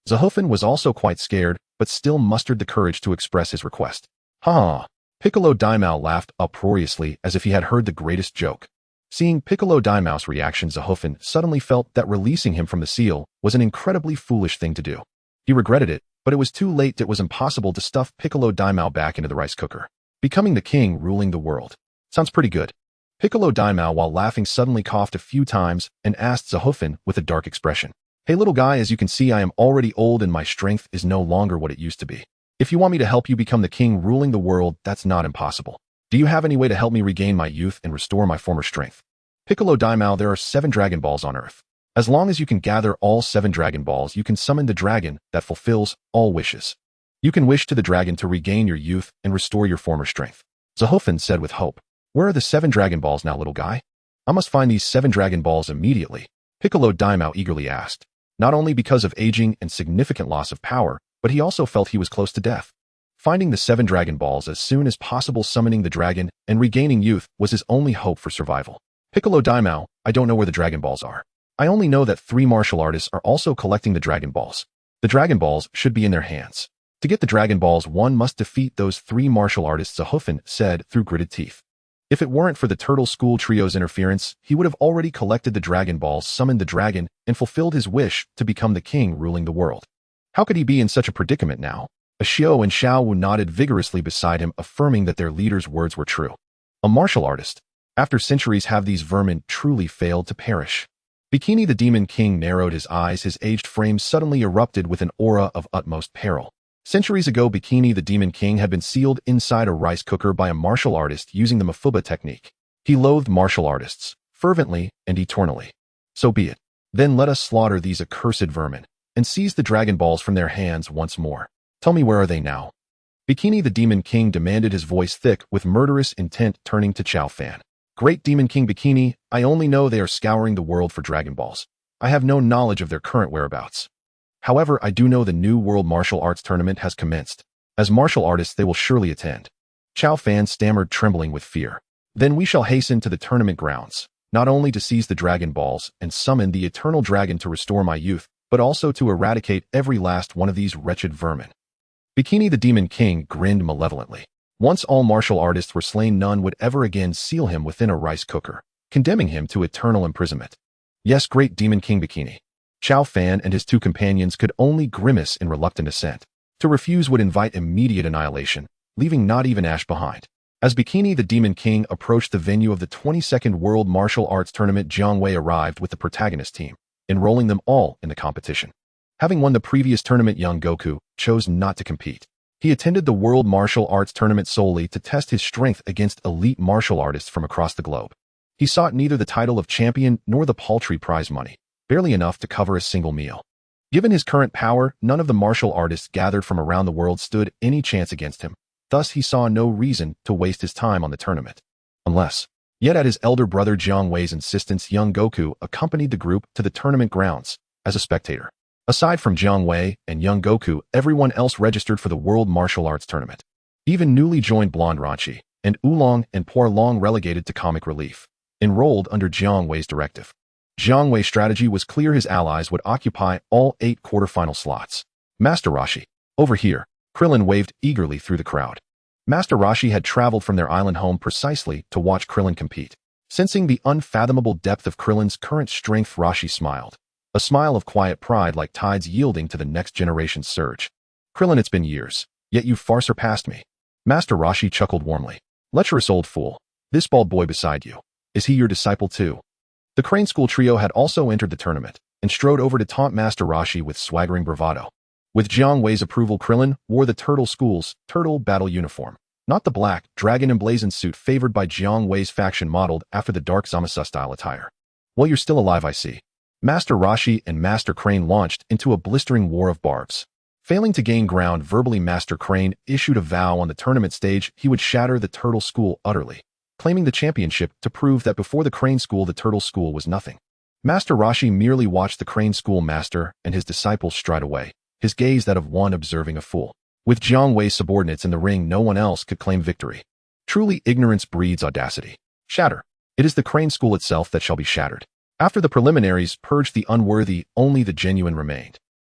Zahofin was also quite scared, but still mustered the courage to express his request. Ha ha! Piccolo Daimao laughed uproariously as if he had heard the greatest joke. Seeing Piccolo Daimao's reaction, Zahofin suddenly felt that releasing him from the seal was an incredibly foolish thing to do. He regretted it, but it was too late. It was impossible to stuff Piccolo Daimao back into the rice cooker. Becoming the king ruling the world. Sounds pretty good. Piccolo Daimao, while laughing, suddenly coughed a few times and asked Zahofin with a dark expression. Hey little guy, as you can see, I am already old and my strength is no longer what it used to be. If you want me to help you become the king ruling the world, that's not impossible. Do you have any way to help me regain my youth and restore my former strength? Piccolo Daimao, there are 7 Dragon Balls on Earth. As long as you can gather all 7 Dragon Balls, you can summon the dragon that fulfills all wishes. You can wish to the dragon to regain your youth and restore your former strength. Zahofin said with hope. Where are the 7 Dragon Balls now, little guy? I must find these 7 Dragon Balls immediately. Piccolo Daimao eagerly asked. Not only because of aging and significant loss of power, but he also felt he was close to death. Finding the 7 Dragon Balls as soon as possible, summoning the dragon, and regaining youth was his only hope for survival. Piccolo Daimao, I don't know where the Dragon Balls are. I only know that 3 martial artists are also collecting the Dragon Balls. The Dragon Balls should be in their hands. To get the Dragon Balls, one must defeat those 3 martial artists, Zahofin said through gritted teeth. If it weren't for the Turtle School Trio's interference, he would have already collected the Dragon Balls, summoned the dragon, and fulfilled his wish to become the king ruling the world. How could he be in such a predicament now? Ashio and Xiao Wu nodded vigorously beside him, affirming that their leader's words were true. A martial artist. After centuries have these vermin truly failed to perish? Bikini the Demon King narrowed his eyes, his aged frame suddenly erupted with an aura of utmost peril. Centuries ago, Bikini the Demon King had been sealed inside a rice cooker by a martial artist using the Mafuba technique. He loathed martial artists, fervently and eternally. So be it. Then let us slaughter these accursed vermin, and seize the Dragon Balls from their hands once more. Tell me, where are they now? Bikini the Demon King demanded, his voice thick with murderous intent, turning to Chao Fan. Great Demon King Bikini, I only know they are scouring the world for Dragon Balls. I have no knowledge of their current whereabouts. However, I do know the new World Martial Arts Tournament has commenced. As martial artists, they will surely attend. Chao Fan stammered, trembling with fear. Then we shall hasten to the tournament grounds, not only to seize the Dragon Balls and summon the Eternal Dragon to restore my youth, but also to eradicate every last one of these wretched vermin. Bikini the Demon King grinned malevolently. Once all martial artists were slain, none would ever again seal him within a rice cooker, condemning him to eternal imprisonment. Yes, great Demon King Bikini. Chao Fan and his 2 companions could only grimace in reluctant assent. To refuse would invite immediate annihilation, leaving not even ash behind. As Bikini the Demon King approached the venue of the 22nd World Martial Arts Tournament, Jiang Wei arrived with the protagonist team, enrolling them all in the competition. Having won the previous tournament, young Goku chose not to compete. He attended the World Martial Arts Tournament solely to test his strength against elite martial artists from across the globe. He sought neither the title of champion nor the paltry prize money, barely enough to cover a single meal. Given his current power, none of the martial artists gathered from around the world stood any chance against him. Thus, he saw no reason to waste his time on the tournament. Yet at his elder brother Jiang Wei's insistence, young Goku accompanied the group to the tournament grounds as a spectator. Aside from Jiang Wei and young Goku, everyone else registered for the World Martial Arts Tournament. Even newly joined Blonde Ranchi and Oolong and Poor Long, relegated to comic relief, enrolled under Jiang Wei's directive. Jiang Wei's strategy was clear. His allies would occupy all 8 quarterfinal slots. Master Rashi, over here. Krillin waved eagerly through the crowd. Master Rashi had traveled from their island home precisely to watch Krillin compete. Sensing the unfathomable depth of Krillin's current strength, Rashi smiled. A smile of quiet pride, like tides yielding to the next generation's surge. Krillin, it's been years. Yet you far surpassed me. Master Roshi chuckled warmly. Lecherous old fool. This bald boy beside you. Is he your disciple too? The Crane School trio had also entered the tournament and strode over to taunt Master Roshi with swaggering bravado. With Jiang Wei's approval, Krillin wore the Turtle School's turtle battle uniform, not the black, dragon-emblazoned suit favored by Jiang Wei's faction modeled after the dark Zamasu-style attire. Well, you're still alive, I see. Master Roshi and Master Crane launched into a blistering war of barbs. Failing to gain ground verbally, Master Crane issued a vow on the tournament stage he would shatter the Turtle School utterly, claiming the championship to prove that before the Crane School the Turtle School was nothing. Master Roshi merely watched the Crane School master and his disciples stride away, his gaze that of one observing a fool. With Jiang Wei's subordinates in the ring, no one else could claim victory. Truly, ignorance breeds audacity. Shatter. It is the Crane School itself that shall be shattered. After the preliminaries purged the unworthy, only the genuine remained.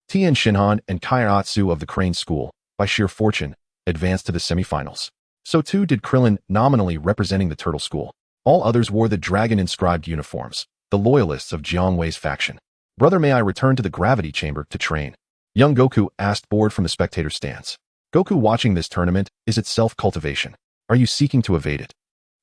Tien Shinhan and Kairatsu of the Crane School, by sheer fortune, advanced to the semifinals. So too did Krillin, nominally representing the Turtle School. All others wore the dragon-inscribed uniforms, the loyalists of Jiang Wei's faction. Brother, may I return to the gravity chamber to train? Young Goku asked, bored from the spectator stance. Goku, watching this tournament is itself cultivation. Are you seeking to evade it?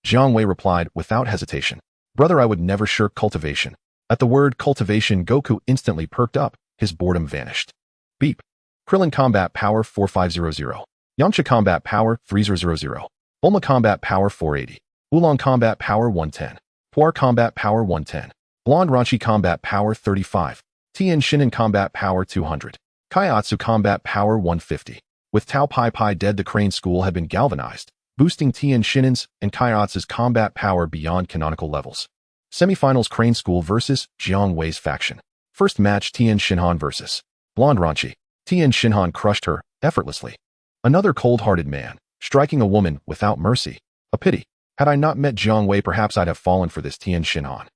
Jiang Wei replied without hesitation. Brother, I would never shirk cultivation. At the word cultivation, Goku instantly perked up. His boredom vanished. Beep. Krillin Combat Power 4500. Yamcha Combat Power 3000. Bulma Combat Power 480. Oolong Combat Power 110. Puar Combat Power 110. Blonde Ranchi Combat Power 35. Tien Shinhan Combat Power 200. Kaiatsu Combat Power 150. With Tao Pai Pai dead, the Crane School had been galvanized, boosting Tien Shinhan's and Kaiatsu's combat power beyond canonical levels. Semifinals: Crane School versus Jiang Wei's faction. First match: Tien Shinhan versus Blonde Ranchi. Tien Shinhan crushed her effortlessly. Another cold-hearted man, striking a woman without mercy. A pity. Had I not met Jiang Wei, perhaps I'd have fallen for this Tien Shinhan.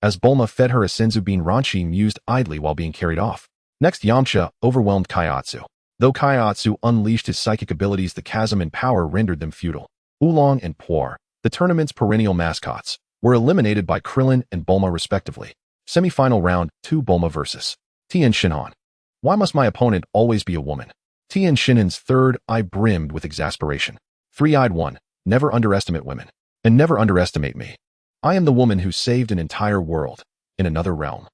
As Bulma fed her a senzu bean, Ranchi mused idly while being carried off. Next, Yamcha overwhelmed Kaiatsu. Though Kaiatsu unleashed his psychic abilities, the chasm in power rendered them futile. Oolong and Puar, the tournament's perennial mascots, were eliminated by Krillin and Bulma respectively. Semi-final round 2: Bulma versus Tien Shinhan. Why must my opponent always be a woman? Tien Shinhan's third eye brimmed with exasperation. Three-eyed one, never underestimate women. And never underestimate me. I am the woman who saved an entire world, in another realm.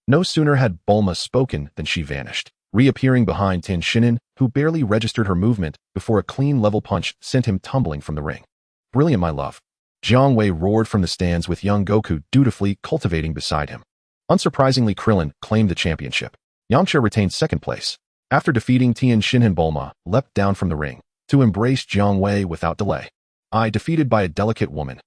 No sooner had Bulma spoken than she vanished, reappearing behind Tien Shinhan, who barely registered her movement before a clean level punch sent him tumbling from the ring. Brilliant, my love. Jiang Wei roared from the stands with young Goku dutifully cultivating beside him. Unsurprisingly, Krillin claimed the championship. Yamcha retained second place. After defeating Tien Shinhan, Bulma leapt down from the ring to embrace Jiang Wei without delay. Defeated by a delicate woman.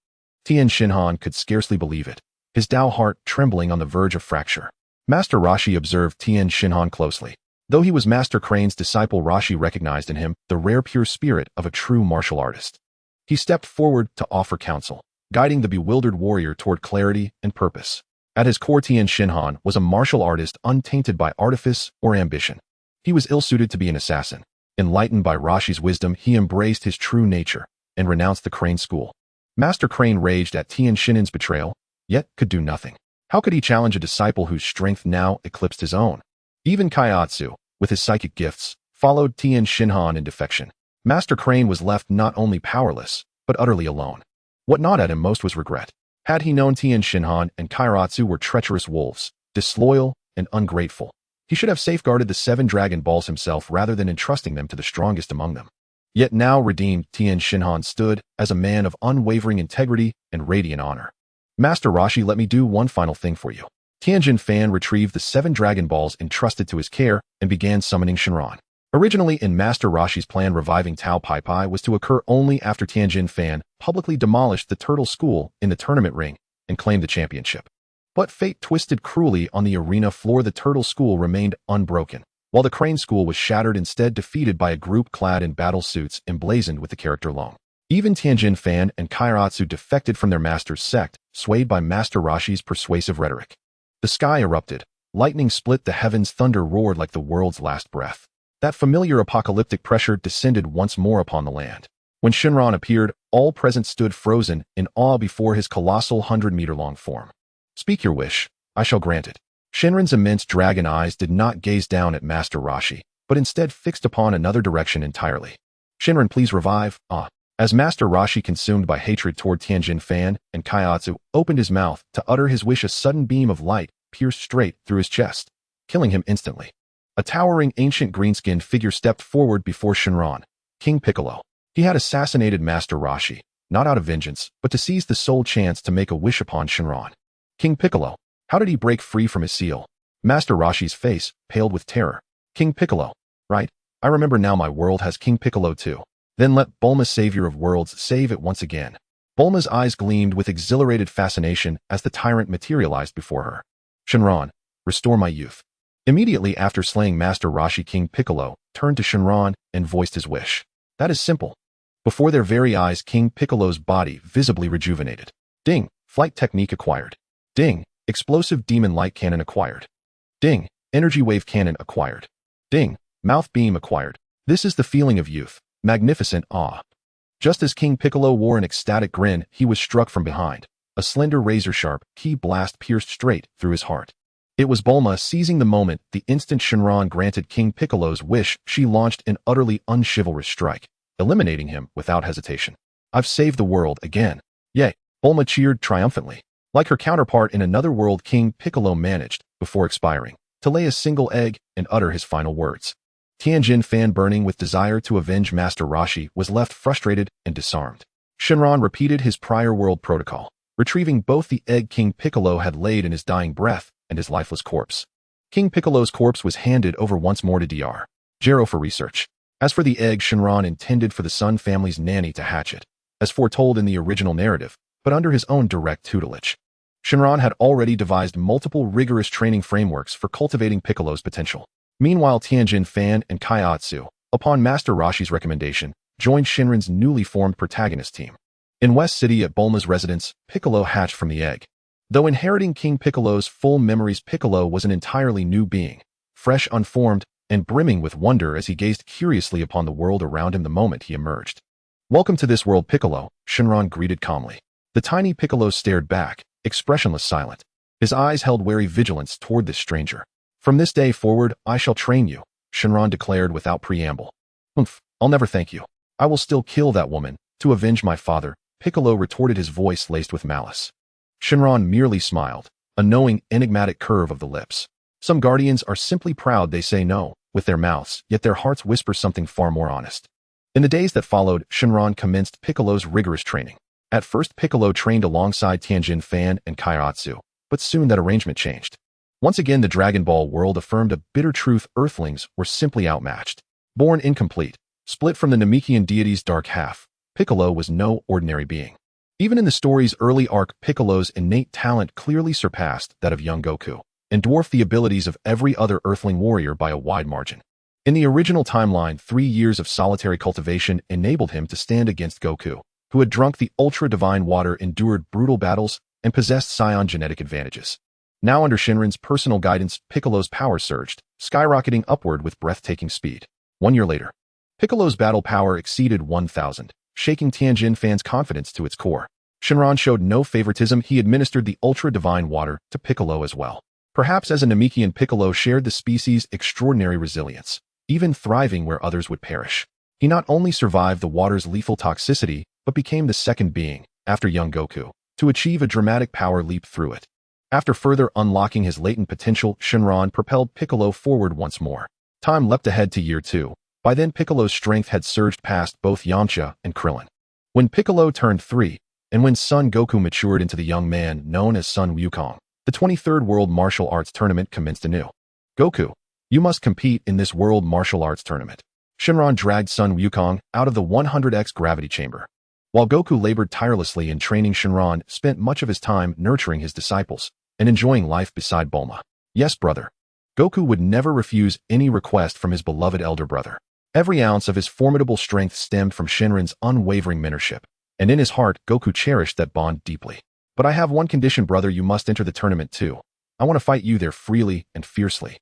Tien Shinhan could scarcely believe it, his Tao heart trembling on the verge of fracture. Master Roshi observed Tien Shinhan closely. Though he was Master Crane's disciple, Roshi recognized in him the rare pure spirit of a true martial artist. He stepped forward to offer counsel, guiding the bewildered warrior toward clarity and purpose. At his core, Tien Shinhan was a martial artist untainted by artifice or ambition. He was ill-suited to be an assassin. Enlightened by Roshi's wisdom, he embraced his true nature and renounced the Crane School. Master Crane raged at Tien Shinhan's betrayal, yet could do nothing. How could he challenge a disciple whose strength now eclipsed his own? Even Kaiatsu, with his psychic gifts, followed Tien Shinhan in defection. Master Crane was left not only powerless, but utterly alone. What gnawed at him most was regret. Had he known Tien Shinhan and Kairatsu were treacherous wolves, disloyal and ungrateful, he should have safeguarded the 7 Dragon Balls himself rather than entrusting them to the strongest among them. Yet now redeemed, Tien Shinhan stood as a man of unwavering integrity and radiant honor. Master Roshi, let me do one final thing for you. Tianjin Fan retrieved the 7 Dragon Balls entrusted to his care and began summoning Shenron. Originally in Master Roshi's plan, reviving Tao Pai Pai was to occur only after Tianjin Fan publicly demolished the Turtle School in the tournament ring and claimed the championship. But fate twisted cruelly on the arena floor. The Turtle School remained unbroken, while the Crane School was shattered, instead defeated by a group clad in battle suits emblazoned with the character Long. Even Tianjin Fan and Kairatsu defected from their master's sect, swayed by Master Roshi's persuasive rhetoric. The sky erupted, lightning split the heavens, thunder roared like the world's last breath. That familiar apocalyptic pressure descended once more upon the land. When Shenron appeared, all present stood frozen in awe before his colossal 100-meter-long form. Speak your wish, I shall grant it. Shenron's immense dragon eyes did not gaze down at Master Roshi, but instead fixed upon another direction entirely. Shenron, please revive, ah. As Master Roshi, consumed by hatred toward Tianjin Fan and Kaiatsu, opened his mouth to utter his wish, a sudden beam of light pierced straight through his chest, killing him instantly. A towering ancient green-skinned figure stepped forward before Shenron, King Piccolo. He had assassinated Master Roshi, not out of vengeance, but to seize the sole chance to make a wish upon Shenron. King Piccolo, how did he break free from his seal? Master Roshi's face paled with terror. King Piccolo, right? I remember now, my world has King Piccolo too. Then let Bulma, savior of worlds, save it once again. Bulma's eyes gleamed with exhilarated fascination as the tyrant materialized before her. Shenron, restore my youth. Immediately after slaying Master Roshi, King Piccolo turned to Shenron and voiced his wish. That is simple. Before their very eyes, King Piccolo's body visibly rejuvenated. Ding, flight technique acquired. Ding, explosive demon light cannon acquired. Ding, energy wave cannon acquired. Ding, mouth beam acquired. This is the feeling of youth, magnificent awe. Just as King Piccolo wore an ecstatic grin, he was struck from behind. A slender razor-sharp ki blast pierced straight through his heart. It was Bulma. Seizing the moment, the instant Shenron granted King Piccolo's wish, she launched an utterly unchivalrous strike, eliminating him without hesitation. I've saved the world again. Yay! Bulma cheered triumphantly. Like her counterpart in another world, King Piccolo managed, before expiring, to lay a single egg and utter his final words. Tianjin Fan, burning with desire to avenge Master Roshi, was left frustrated and disarmed. Shenron repeated his prior world protocol, retrieving both the egg King Piccolo had laid in his dying breath and his lifeless corpse. King Piccolo's corpse was handed over once more to Dr. Gero for research. As for the egg, Shenron intended for the Sun family's nanny to hatch it, as foretold in the original narrative, but under his own direct tutelage. Shenron had already devised multiple rigorous training frameworks for cultivating Piccolo's potential. Meanwhile, Tianjin Fan and Kaiatsu, upon Master Roshi's recommendation, joined Shenron's newly formed protagonist team. In West City at Bulma's residence, Piccolo hatched from the egg. Though inheriting King Piccolo's full memories, Piccolo was an entirely new being, fresh, unformed, and brimming with wonder as he gazed curiously upon the world around him the moment he emerged. Welcome to this world, Piccolo, Shenron greeted calmly. The tiny Piccolo stared back, expressionless, silent. His eyes held wary vigilance toward this stranger. From this day forward, I shall train you, Shenron declared without preamble. I'll never thank you. I will still kill that woman, to avenge my father, Piccolo retorted, his voice laced with malice. Shenron merely smiled, a knowing, enigmatic curve of the lips. Some guardians are simply proud. They say no with their mouths, yet their hearts whisper something far more honest. In the days that followed, Shenron commenced Piccolo's rigorous training. At first, Piccolo trained alongside Tianjin Fan and Kaiatsu, but soon that arrangement changed. Once again, the Dragon Ball world affirmed a bitter truth: Earthlings were simply outmatched. Born incomplete, split from the Namekian deity's dark half, Piccolo was no ordinary being. Even in the story's early arc, Piccolo's innate talent clearly surpassed that of young Goku, and dwarfed the abilities of every other Earthling warrior by a wide margin. In the original timeline, 3 years of solitary cultivation enabled him to stand against Goku, who had drunk the ultra-divine water, endured brutal battles, and possessed Saiyan genetic advantages. Now, under Shenron's personal guidance, Piccolo's power surged, skyrocketing upward with breathtaking speed. 1 year later, Piccolo's battle power exceeded 1,000, shaking Tianjin Fan's confidence to its core. Shenron showed no favoritism. He administered the ultra-divine water to Piccolo as well. Perhaps as a Namekian, Piccolo shared the species' extraordinary resilience, even thriving where others would perish. He not only survived the water's lethal toxicity, but became the second being, after young Goku, to achieve a dramatic power leap through it. After further unlocking his latent potential, Shenron propelled Piccolo forward once more. Time leapt ahead to year 2. By then, Piccolo's strength had surged past both Yamcha and Krillin. When Piccolo turned 3, and when Son Goku matured into the young man known as Sun Wukong, the 23rd World Martial Arts Tournament commenced anew. Goku, you must compete in this World Martial Arts Tournament. Shenron dragged Sun Wukong out of the 100x gravity chamber. While Goku labored tirelessly in training, Shenron spent much of his time nurturing his disciples and enjoying life beside Bulma. Yes, brother. Goku would never refuse any request from his beloved elder brother. Every ounce of his formidable strength stemmed from Shenron's unwavering mentorship, and in his heart, Goku cherished that bond deeply. But I have one condition, brother: you must enter the tournament too. I want to fight you there freely and fiercely.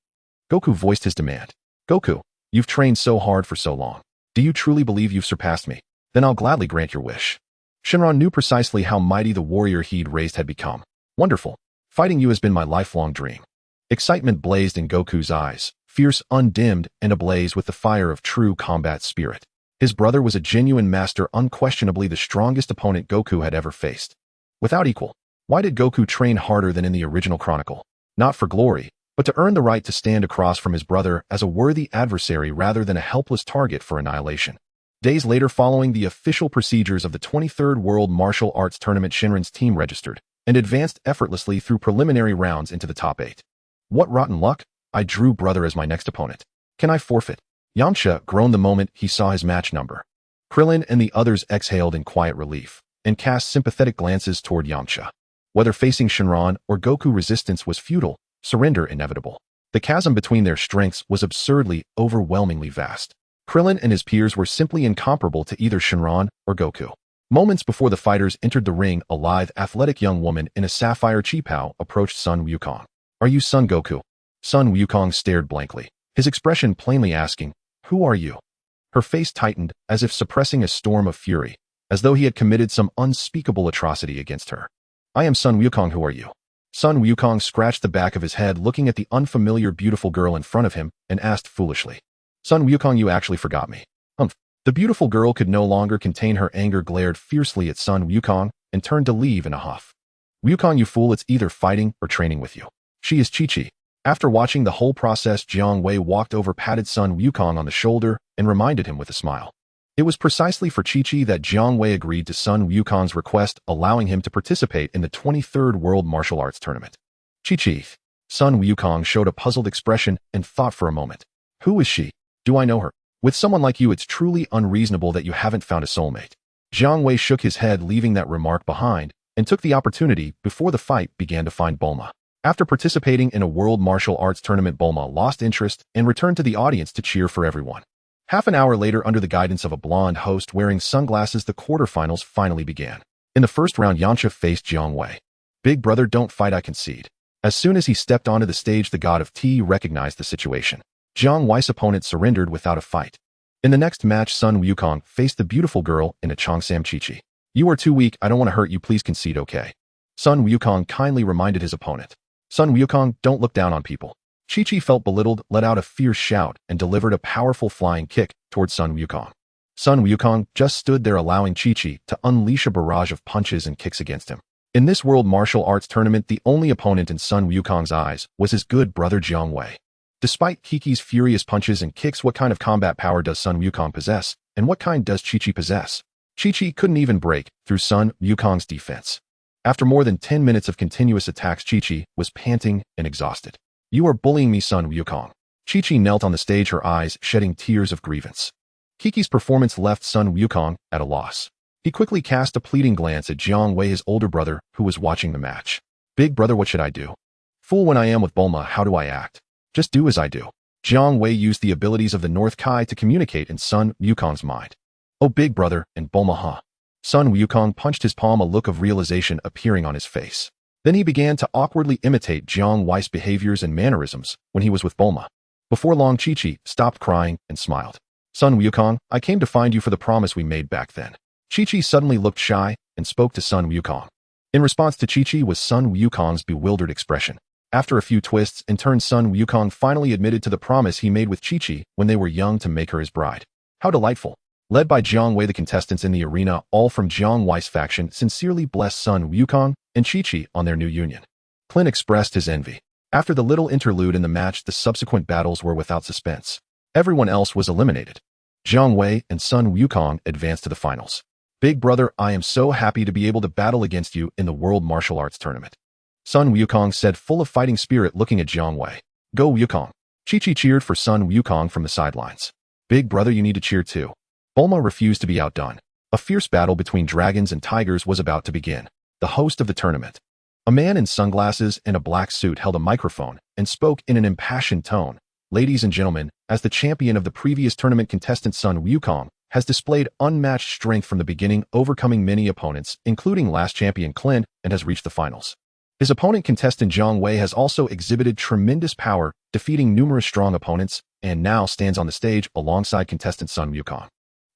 Goku voiced his demand. Goku, you've trained so hard for so long. Do you truly believe you've surpassed me? Then I'll gladly grant your wish. Shenron knew precisely how mighty the warrior he'd raised had become. Wonderful. Fighting you has been my lifelong dream. Excitement blazed in Goku's eyes, fierce, undimmed, and ablaze with the fire of true combat spirit. His brother was a genuine master, unquestionably the strongest opponent Goku had ever faced. Without equal. Why did Goku train harder than in the original Chronicle? Not for glory, but to earn the right to stand across from his brother as a worthy adversary rather than a helpless target for annihilation. Days later, following the official procedures of the 23rd World Martial Arts Tournament, Shenron's team registered and advanced effortlessly through preliminary rounds into the top 8. What rotten luck! I drew brother as my next opponent. Can I forfeit? Yamcha groaned the moment he saw his match number. Krillin and the others exhaled in quiet relief and cast sympathetic glances toward Yamcha. Whether facing Shenron or Goku, resistance was futile, surrender inevitable. The chasm between their strengths was absurdly, overwhelmingly vast. Krillin and his peers were simply incomparable to either Shenron or Goku. Moments before the fighters entered the ring, a lithe, athletic young woman in a sapphire qipao approached Sun Wukong. Are you Son Goku? Sun Wukong stared blankly, his expression plainly asking, who are you? Her face tightened, as if suppressing a storm of fury, as though he had committed some unspeakable atrocity against her. I am Sun Wukong, who are you? Sun Wukong scratched the back of his head, looking at the unfamiliar beautiful girl in front of him, and asked foolishly. Sun Wukong, you actually forgot me. Humph. The beautiful girl could no longer contain her anger, glared fiercely at Sun Wukong, and turned to leave in a huff. Wukong, you fool, it's either fighting or training with you. She is Chi-Chi. After watching the whole process, Jiang Wei walked over, patted Sun Wukong on the shoulder, and reminded him with a smile. It was precisely for Chi-Chi that Jiang Wei agreed to Sun Wukong's request, allowing him to participate in the 23rd World Martial Arts Tournament. Chi-Chi. Sun Wukong showed a puzzled expression and thought for a moment. Who is she? Do I know her? With someone like you, it's truly unreasonable that you haven't found a soulmate. Jiang Wei shook his head, leaving that remark behind, and took the opportunity before the fight began to find Bulma. After participating in a World Martial Arts Tournament, Bulma lost interest and returned to the audience to cheer for everyone. Half an hour later, under the guidance of a blonde host wearing sunglasses, the quarterfinals finally began. In the first round, Yamcha faced Jiang Wei. Big brother, don't fight, I concede. As soon as he stepped onto the stage, the god of tea recognized the situation. Jiang Wei's opponent surrendered without a fight. In the next match, Sun Wukong faced the beautiful girl in a Chongsam Chi-Chi. You are too weak, I don't want to hurt you, please concede, okay? Sun Wukong kindly reminded his opponent. Sun Wukong, don't look down on people. Chi-Chi felt belittled, let out a fierce shout, and delivered a powerful flying kick towards Sun Wukong. Sun Wukong just stood there, allowing Chi-Chi to unleash a barrage of punches and kicks against him. In this World Martial Arts Tournament, the only opponent in Sun Wukong's eyes was his good brother Jiang Wei. Despite Kiki's furious punches and kicks, what kind of combat power does Sun Wukong possess, and what kind does Chi-Chi possess? Chi-Chi couldn't even break through Sun Wukong's defense. After more than 10 minutes of continuous attacks, Chi-Chi was panting and exhausted. You are bullying me, Sun Wukong. Chi-Chi knelt on the stage, her eyes shedding tears of grievance. Kiki's performance left Sun Wukong at a loss. He quickly cast a pleading glance at Jiang Wei, his older brother, who was watching the match. Big brother, what should I do? Fool, when I am with Bulma, how do I act? Just do as I do. Jiang Wei used the abilities of the North Kai to communicate in Sun Wukong's mind. Oh, big brother, and Bulma, huh? Sun Wukong punched his palm, a look of realization appearing on his face. Then he began to awkwardly imitate Jiang Wei's behaviors and mannerisms when he was with Bulma. Before long, Chi-Chi stopped crying and smiled. Sun Wukong, I came to find you for the promise we made back then. Chi-Chi suddenly looked shy and spoke to Sun Wukong. In response to Chi-Chi was Sun Wukong's bewildered expression. After a few twists and turns, Sun Wukong finally admitted to the promise he made with Chi-Chi when they were young to make her his bride. How delightful. Led by Jiang Wei, the contestants in the arena, all from Jiang Wei's faction, sincerely blessed Sun Wukong and Chi-Chi on their new union. Clint expressed his envy. After the little interlude in the match, the subsequent battles were without suspense. Everyone else was eliminated. Jiang Wei and Sun Wukong advanced to the finals. Big brother, I am so happy to be able to battle against you in the World Martial Arts Tournament. Sun Wukong said, full of fighting spirit, looking at Jiang Wei. Go Wukong. Chi-Chi cheered for Sun Wukong from the sidelines. Big brother, you need to cheer too. Bulma refused to be outdone. A fierce battle between dragons and tigers was about to begin. The host of the tournament, a man in sunglasses and a black suit, held a microphone and spoke in an impassioned tone. Ladies and gentlemen, as the champion of the previous tournament, contestant Sun Wukong has displayed unmatched strength from the beginning, overcoming many opponents, including last champion Clint, and has reached the finals. His opponent, contestant Jiang Wei, has also exhibited tremendous power, defeating numerous strong opponents, and now stands on the stage alongside contestant Sun Wukong.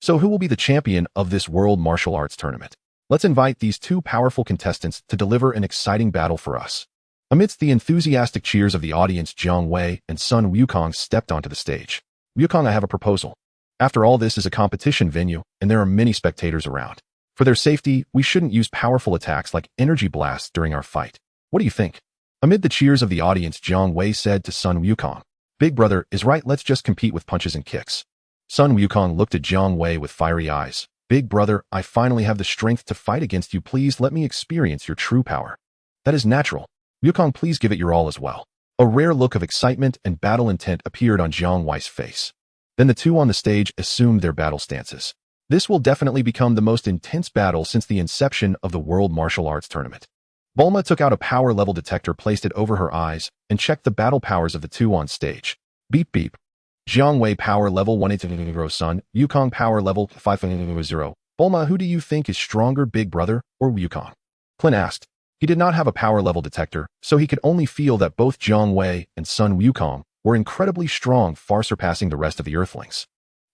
So who will be the champion of this World Martial Arts Tournament? Let's invite these two powerful contestants to deliver an exciting battle for us. Amidst the enthusiastic cheers of the audience, Jiang Wei and Sun Wukong stepped onto the stage. Wukong, I have a proposal. After all, this is a competition venue, and there are many spectators around. For their safety, we shouldn't use powerful attacks like energy blasts during our fight. What do you think? Amid the cheers of the audience, Jiang Wei said to Sun Wukong, "Big brother is right, let's just compete with punches and kicks." Sun Wukong looked at Jiang Wei with fiery eyes. "Big brother, I finally have the strength to fight against you. Please let me experience your true power." "That is natural. Wukong, please give it your all as well." A rare look of excitement and battle intent appeared on Jiang Wei's face. Then the two on the stage assumed their battle stances. This will definitely become the most intense battle since the inception of the World Martial Arts Tournament. Bulma took out a power level detector, placed it over her eyes, and checked the battle powers of the two on stage. Beep beep. Jiang Wei power level 180, Sun Wukong power level 500. Bulma, who do you think is stronger, Big Brother or Wukong? Clint asked. He did not have a power level detector, so he could only feel that both Jiang Wei and Sun Wukong were incredibly strong, far surpassing the rest of the Earthlings.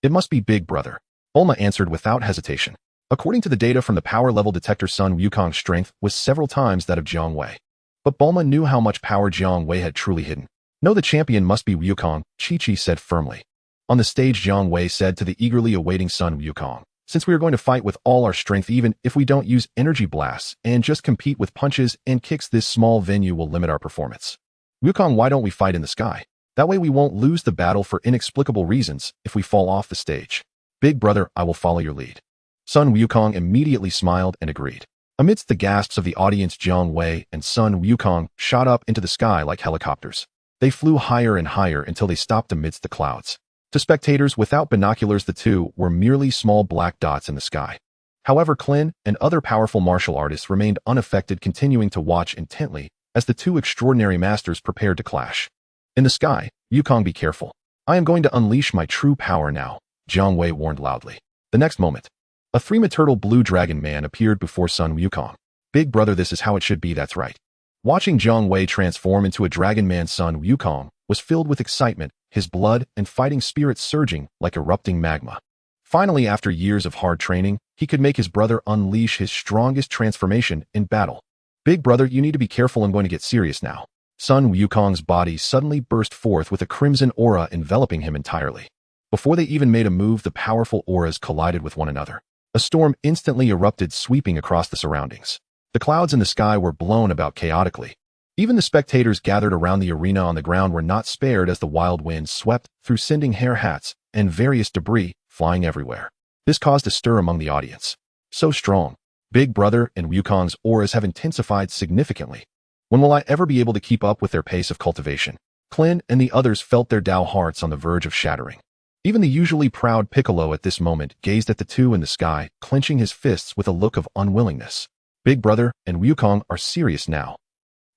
It must be Big Brother. Bulma answered without hesitation. According to the data from the power level detector, Sun Wukong's strength was several times that of Jiang Wei. But Bulma knew how much power Jiang Wei had truly hidden. "No, the champion must be Wukong," Chi-Chi said firmly. On the stage, Jiang Wei said to the eagerly awaiting Sun Wukong, "Since we are going to fight with all our strength, even if we don't use energy blasts and just compete with punches and kicks, this small venue will limit our performance. Wukong, why don't we fight in the sky? That way we won't lose the battle for inexplicable reasons if we fall off the stage." "Big brother, I will follow your lead." Sun Wukong immediately smiled and agreed. Amidst the gasps of the audience, Jiang Wei and Sun Wukong shot up into the sky like helicopters. They flew higher and higher until they stopped amidst the clouds. To spectators without binoculars, the two were merely small black dots in the sky. However, Clint and other powerful martial artists remained unaffected, continuing to watch intently as the two extraordinary masters prepared to clash. In the sky, Wukong, be careful. I am going to unleash my true power now, Jiang Wei warned loudly. The next moment, a three-meter blue dragon man appeared before Sun Wukong. "Big brother, this is how it should be, that's right." Watching Jiang Wei transform into a dragon man, Sun Wukong was filled with excitement, his blood and fighting spirit surging like erupting magma. Finally, after years of hard training, he could make his brother unleash his strongest transformation in battle. "Big brother, you need to be careful, I'm going to get serious now." Sun Wukong's body suddenly burst forth with a crimson aura enveloping him entirely. Before they even made a move, the powerful auras collided with one another. A storm instantly erupted, sweeping across the surroundings. The clouds in the sky were blown about chaotically. Even the spectators gathered around the arena on the ground were not spared as the wild wind swept through, sending hair hats and various debris flying everywhere. This caused a stir among the audience. "So strong. Big brother and Wukong's auras have intensified significantly. When will I ever be able to keep up with their pace of cultivation?" Clint and the others felt their Tao hearts on the verge of shattering. Even the usually proud Piccolo at this moment gazed at the two in the sky, clenching his fists with a look of unwillingness. "Big brother and Wukong are serious now."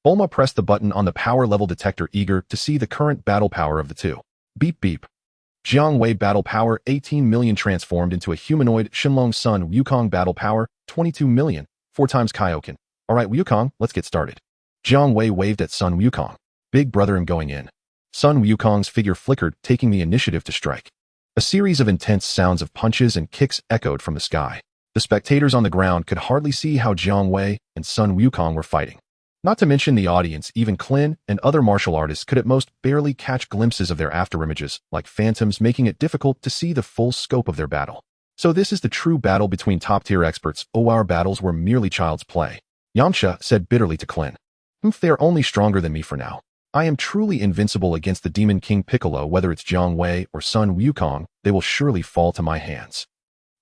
Bulma pressed the button on the power level detector, eager to see the current battle power of the two. Beep beep. Jiang Wei battle power 18 million transformed into a humanoid. Shenlong Sun Wukong battle power 22 million, 4 times Kaioken. "Alright Wukong, let's get started." Jiang Wei waved at Sun Wukong. "Big brother, I'm going in." Sun Wukong's figure flickered, taking the initiative to strike. A series of intense sounds of punches and kicks echoed from the sky. The spectators on the ground could hardly see how Jiang Wei and Sun Wukong were fighting. Not to mention the audience, even Clint and other martial artists could at most barely catch glimpses of their afterimages, like phantoms, making it difficult to see the full scope of their battle. "So this is the true battle between top-tier experts. Oh, our battles were merely child's play," Yamcha said bitterly to Clint. "They are only stronger than me for now. I am truly invincible against the Demon King Piccolo. Whether it's Jiang Wei or Sun Wukong, they will surely fall to my hands.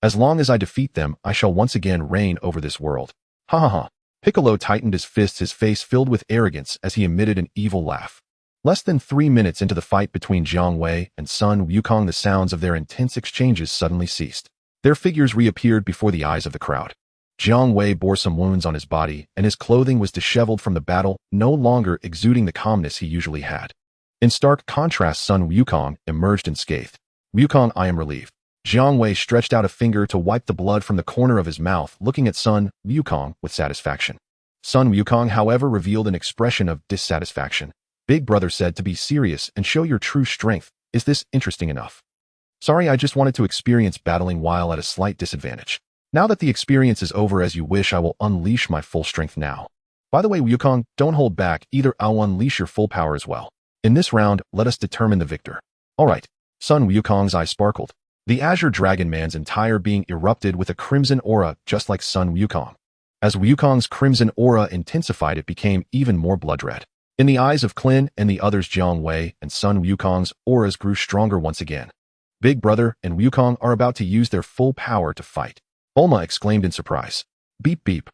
As long as I defeat them, I shall once again reign over this world." Ha ha ha. Piccolo tightened his fists, his face filled with arrogance as he emitted an evil laugh. Less than 3 minutes into the fight between Jiang Wei and Sun Wukong, the sounds of their intense exchanges suddenly ceased. Their figures reappeared before the eyes of the crowd. Jiang Wei bore some wounds on his body, and his clothing was disheveled from the battle, no longer exuding the calmness he usually had. In stark contrast, Sun Wukong emerged unscathed. "Wukong, I am relieved." Jiang Wei stretched out a finger to wipe the blood from the corner of his mouth, looking at Sun Wukong with satisfaction. Sun Wukong, however, revealed an expression of dissatisfaction. "Big brother said to be serious and show your true strength. Is this interesting enough?" "Sorry, I just wanted to experience battling while at a slight disadvantage. Now that the experience is over, as you wish, I will unleash my full strength now. By the way, Wukong, don't hold back either. I'll unleash your full power as well. In this round, let us determine the victor." "All right." Sun Wukong's eyes sparkled. The Azure Dragon Man's entire being erupted with a crimson aura just like Sun Wukong. As Wukong's crimson aura intensified, it became even more blood red. In the eyes of Clin and the others, Jiang Wei and Sun Wukong's auras grew stronger once again. Big Brother and Wukong are about to use their full power to fight. Bulma exclaimed in surprise. Beep beep.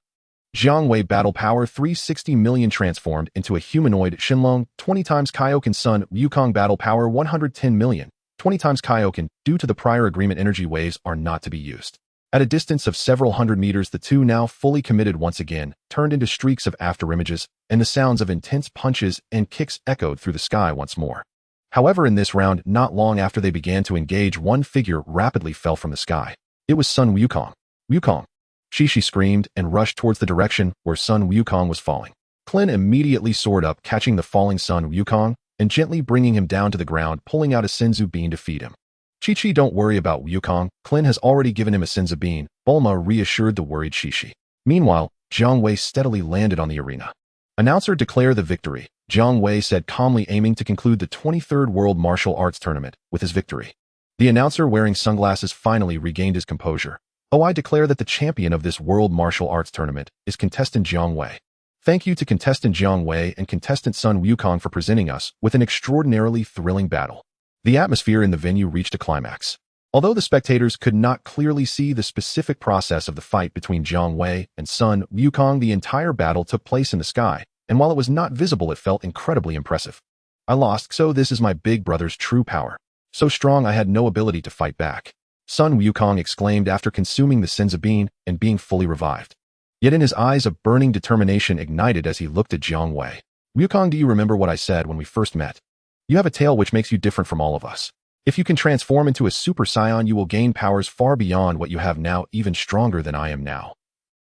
Jiang Wei battle power 360 million transformed into a humanoid Shenlong 20 times Kaioken. Sun Wukong battle power 110 million, 20 times Kaioken. Due to the prior agreement, energy waves are not to be used. At a distance of several hundred meters, the two, now fully committed once again, turned into streaks of afterimages, and the sounds of intense punches and kicks echoed through the sky once more. However, in this round, not long after they began to engage, one figure rapidly fell from the sky. It was Sun Wukong. Wukong! Shishi screamed and rushed towards the direction where Sun Wukong was falling. Clin immediately soared up, catching the falling Sun Wukong and gently bringing him down to the ground, pulling out a Senzu bean to feed him. Chi-Chi, don't worry about Wukong. Clin has already given him a Senzu bean, Bulma reassured the worried Shishi. Meanwhile, Jiang Wei steadily landed on the arena. Announcer, declare the victory, Jiang Wei said calmly, aiming to conclude the 23rd World Martial Arts Tournament with his victory. The announcer, wearing sunglasses, finally regained his composure. Oh, I declare that the champion of this World Martial Arts Tournament is contestant Jiang Wei. Thank you to contestant Jiang Wei and contestant Sun Wukong for presenting us with an extraordinarily thrilling battle. The atmosphere in the venue reached a climax. Although the spectators could not clearly see the specific process of the fight between Jiang Wei and Sun Wukong, the entire battle took place in the sky, and while it was not visible, it felt incredibly impressive. I lost, so this is my big brother's true power. So strong I had no ability to fight back. Sun Wukong exclaimed after consuming the Senzu bean and being fully revived. Yet in his eyes a burning determination ignited as he looked at Jiang Wei. Wukong, do you remember what I said when we first met? You have a tail which makes you different from all of us. If you can transform into a Super Saiyan, you will gain powers far beyond what you have now, even stronger than I am now.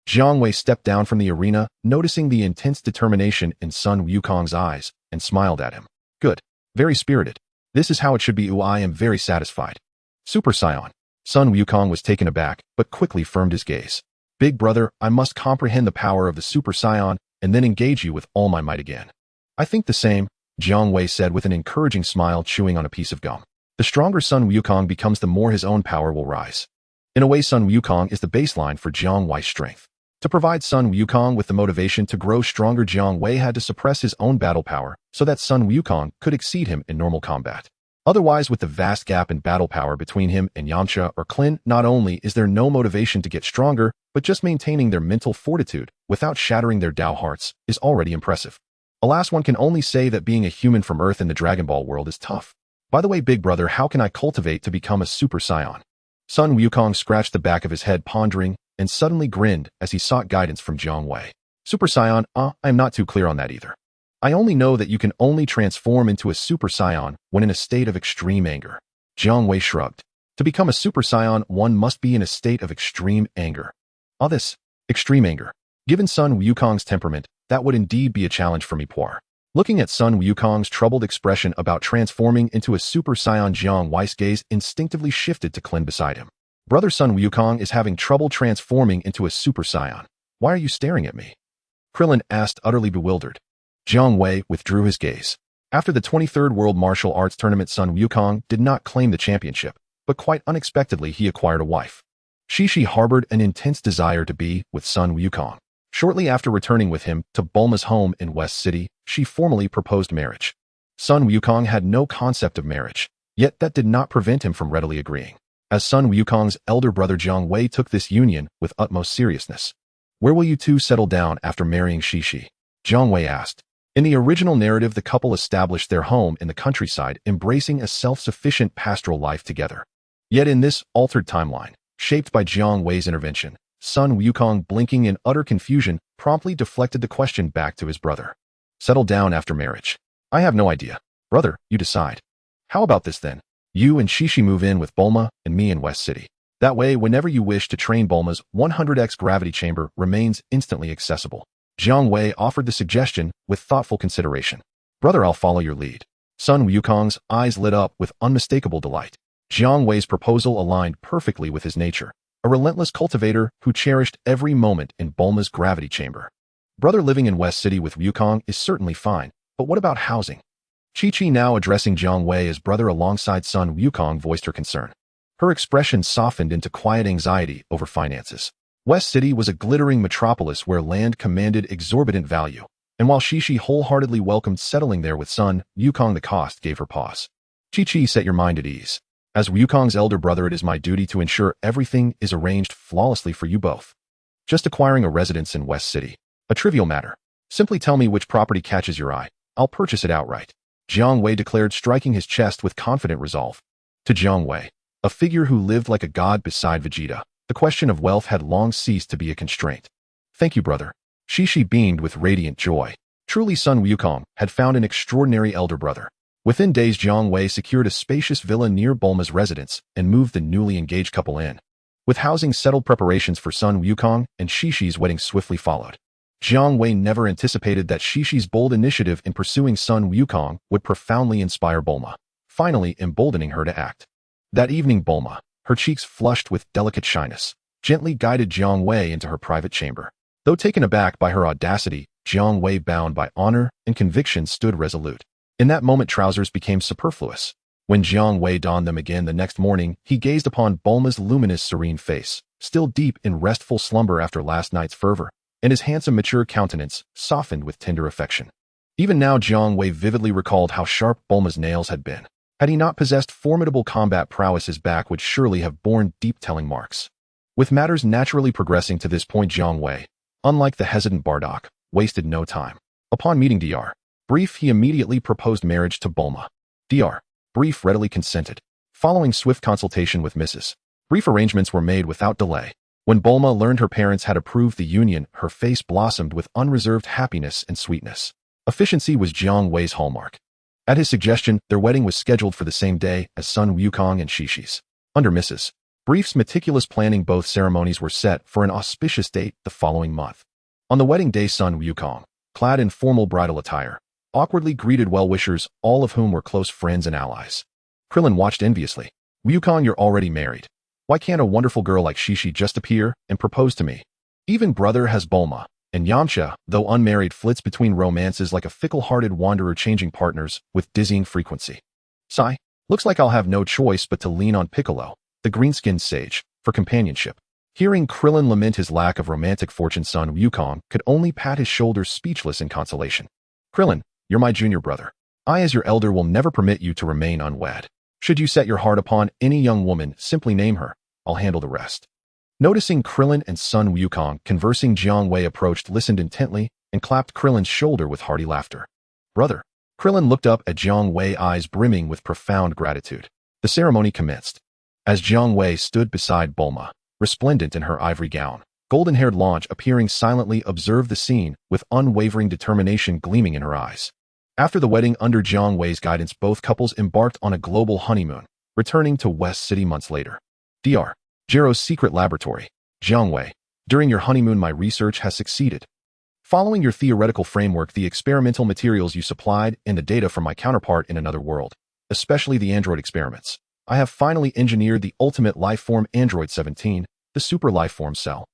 Jiang Wei stepped down from the arena, noticing the intense determination in Sun Wukong's eyes, and smiled at him. Good. Very spirited. This is how it should be. Ooh, I am very satisfied. Super Saiyan. Sun Wukong was taken aback, but quickly firmed his gaze. Big brother, I must comprehend the power of the Super Saiyan and then engage you with all my might again. I think the same, Jiang Wei said with an encouraging smile, chewing on a piece of gum. The stronger Sun Wukong becomes, the more his own power will rise. In a way, Sun Wukong is the baseline for Jiang Wei's strength. To provide Sun Wukong with the motivation to grow stronger, Jiang Wei had to suppress his own battle power so that Sun Wukong could exceed him in normal combat. Otherwise, with the vast gap in battle power between him and Yamcha or Clin, not only is there no motivation to get stronger, but just maintaining their mental fortitude without shattering their Tao hearts is already impressive. Alas, one can only say that being a human from Earth in the Dragon Ball world is tough. By the way, big brother, how can I cultivate to become a Super Saiyan? Sun Wukong scratched the back of his head, pondering, and suddenly grinned as he sought guidance from Jiang Wei. Super Saiyan? I'm not too clear on that either. I only know that you can only transform into a Super Saiyan when in a state of extreme anger. Jiang Wei shrugged. To become a Super Saiyan, one must be in a state of extreme anger. This extreme anger. Given Sun Wukong's temperament, that would indeed be a challenge for me. Poor. Looking at Sun Wukong's troubled expression about transforming into a Super Saiyan, Jiang Wei's gaze instinctively shifted to Clin beside him. Brother, Sun Wukong is having trouble transforming into a Super Saiyan. Why are you staring at me? Krillin asked, utterly bewildered. Jiang Wei withdrew his gaze. After the 23rd World Martial Arts Tournament, Sun Wukong did not claim the championship, but quite unexpectedly he acquired a wife. Shishi harbored an intense desire to be with Sun Wukong. Shortly after returning with him to Bulma's home in West City, she formally proposed marriage. Sun Wukong had no concept of marriage, yet that did not prevent him from readily agreeing, as Sun Wukong's elder brother Jiang Wei took this union with utmost seriousness. Where will you two settle down after marrying Shishi? Jiang Wei asked. In the original narrative, the couple established their home in the countryside, embracing a self-sufficient pastoral life together. Yet in this altered timeline, shaped by Jiang Wei's intervention, Sun Wukong, blinking in utter confusion, promptly deflected the question back to his brother. Settle down after marriage. I have no idea. Brother, you decide. How about this then? You and Shishi move in with Bulma and me in West City. That way, whenever you wish to train, Bulma's 100x gravity chamber remains instantly accessible. Jiang Wei offered the suggestion with thoughtful consideration. Brother, I'll follow your lead. Sun Wukong's eyes lit up with unmistakable delight. Jiang Wei's proposal aligned perfectly with his nature, a relentless cultivator who cherished every moment in Bulma's gravity chamber. Brother, living in West City with Wukong is certainly fine, but what about housing? Chi-Chi, now addressing Jiang Wei as brother alongside Sun Wukong, voiced her concern. Her expression softened into quiet anxiety over finances. West City was a glittering metropolis where land commanded exorbitant value, and while Shishi wholeheartedly welcomed settling there with Sun Wukong, the cost gave her pause. Chi-Chi, set your mind at ease. As Wukong's elder brother, it is my duty to ensure everything is arranged flawlessly for you both. Just acquiring a residence in West City. A trivial matter. Simply tell me which property catches your eye. I'll purchase it outright. Jiang Wei declared, striking his chest with confident resolve. To Jiang Wei, a figure who lived like a god beside Vegeta, the question of wealth had long ceased to be a constraint. Thank you, brother. Shishi beamed with radiant joy. Truly, Sun Wukong had found an extraordinary elder brother. Within days, Jiang Wei secured a spacious villa near Bulma's residence and moved the newly engaged couple in. With housing settled, preparations for Sun Wukong and Shishi's wedding swiftly followed. Jiang Wei never anticipated that Shishi's bold initiative in pursuing Sun Wukong would profoundly inspire Bulma, finally emboldening her to act. That evening, Bulma, her cheeks flushed with delicate shyness, gently guided Jiang Wei into her private chamber. Though taken aback by her audacity, Jiang Wei, bound by honor and conviction, stood resolute. In that moment, trousers became superfluous. When Jiang Wei donned them again the next morning, he gazed upon Bulma's luminous, serene face, still deep in restful slumber after last night's fervor, and his handsome, mature countenance softened with tender affection. Even now, Jiang Wei vividly recalled how sharp Bulma's nails had been. Had he not possessed formidable combat prowess, his back would surely have borne deep telling marks. With matters naturally progressing to this point, Jiang Wei, unlike the hesitant Bardock, wasted no time. Upon meeting Dr. Brief, he immediately proposed marriage to Bulma. Dr. Brief readily consented. Following swift consultation with Mrs. Brief, arrangements were made without delay. When Bulma learned her parents had approved the union, her face blossomed with unreserved happiness and sweetness. Efficiency was Jiang Wei's hallmark. At his suggestion, their wedding was scheduled for the same day as Sun Wukong and Shishi's. Under Mrs. Brief's meticulous planning, both ceremonies were set for an auspicious date the following month. On the wedding day, Sun Wukong, clad in formal bridal attire, awkwardly greeted well-wishers, all of whom were close friends and allies. Krillin watched enviously. Wukong, you're already married. Why can't a wonderful girl like Shishi just appear and propose to me? Even brother has Bulma, and Yamcha, though unmarried, flits between romances like a fickle-hearted wanderer, changing partners with dizzying frequency. Sigh, looks like I'll have no choice but to lean on Piccolo, the green-skinned sage, for companionship. Hearing Krillin lament his lack of romantic fortune, Sun Wukong could only pat his shoulders, speechless in consolation. Krillin, you're my junior brother. I, as your elder, will never permit you to remain unwed. Should you set your heart upon any young woman, simply name her. I'll handle the rest. Noticing Krillin and Sun Wukong conversing, Jiang Wei approached, listened intently, and clapped Krillin's shoulder with hearty laughter. Brother. Krillin looked up at Jiang Wei, eyes brimming with profound gratitude. The ceremony commenced. As Jiang Wei stood beside Bulma, resplendent in her ivory gown, golden-haired Launch, appearing silently, observed the scene with unwavering determination gleaming in her eyes. After the wedding, under Jiang Wei's guidance, both couples embarked on a global honeymoon, returning to West City months later. Dr. Gero's secret laboratory. Jiang Wei, during your honeymoon, my research has succeeded. Following your theoretical framework, the experimental materials you supplied, and the data from my counterpart in another world, especially the android experiments, I have finally engineered the ultimate life form, Android 17, the super life form cell.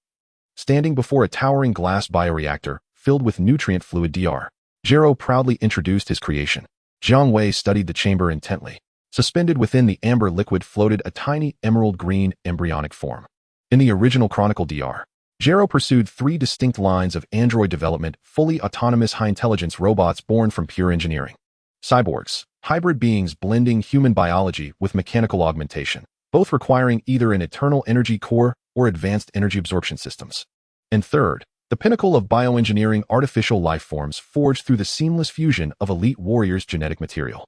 Standing before a towering glass bioreactor filled with nutrient fluid, Dr. Gero proudly introduced his creation. Jiang Wei studied the chamber intently. Suspended within the amber liquid floated a tiny emerald green embryonic form. In the original chronicle, Dr. Gero pursued 3 distinct lines of android development, fully autonomous high-intelligence robots born from pure engineering. Cyborgs, hybrid beings blending human biology with mechanical augmentation, both requiring either an eternal energy core or advanced energy absorption systems. And third, the pinnacle of bioengineering, artificial life forms forged through the seamless fusion of elite warriors' genetic material.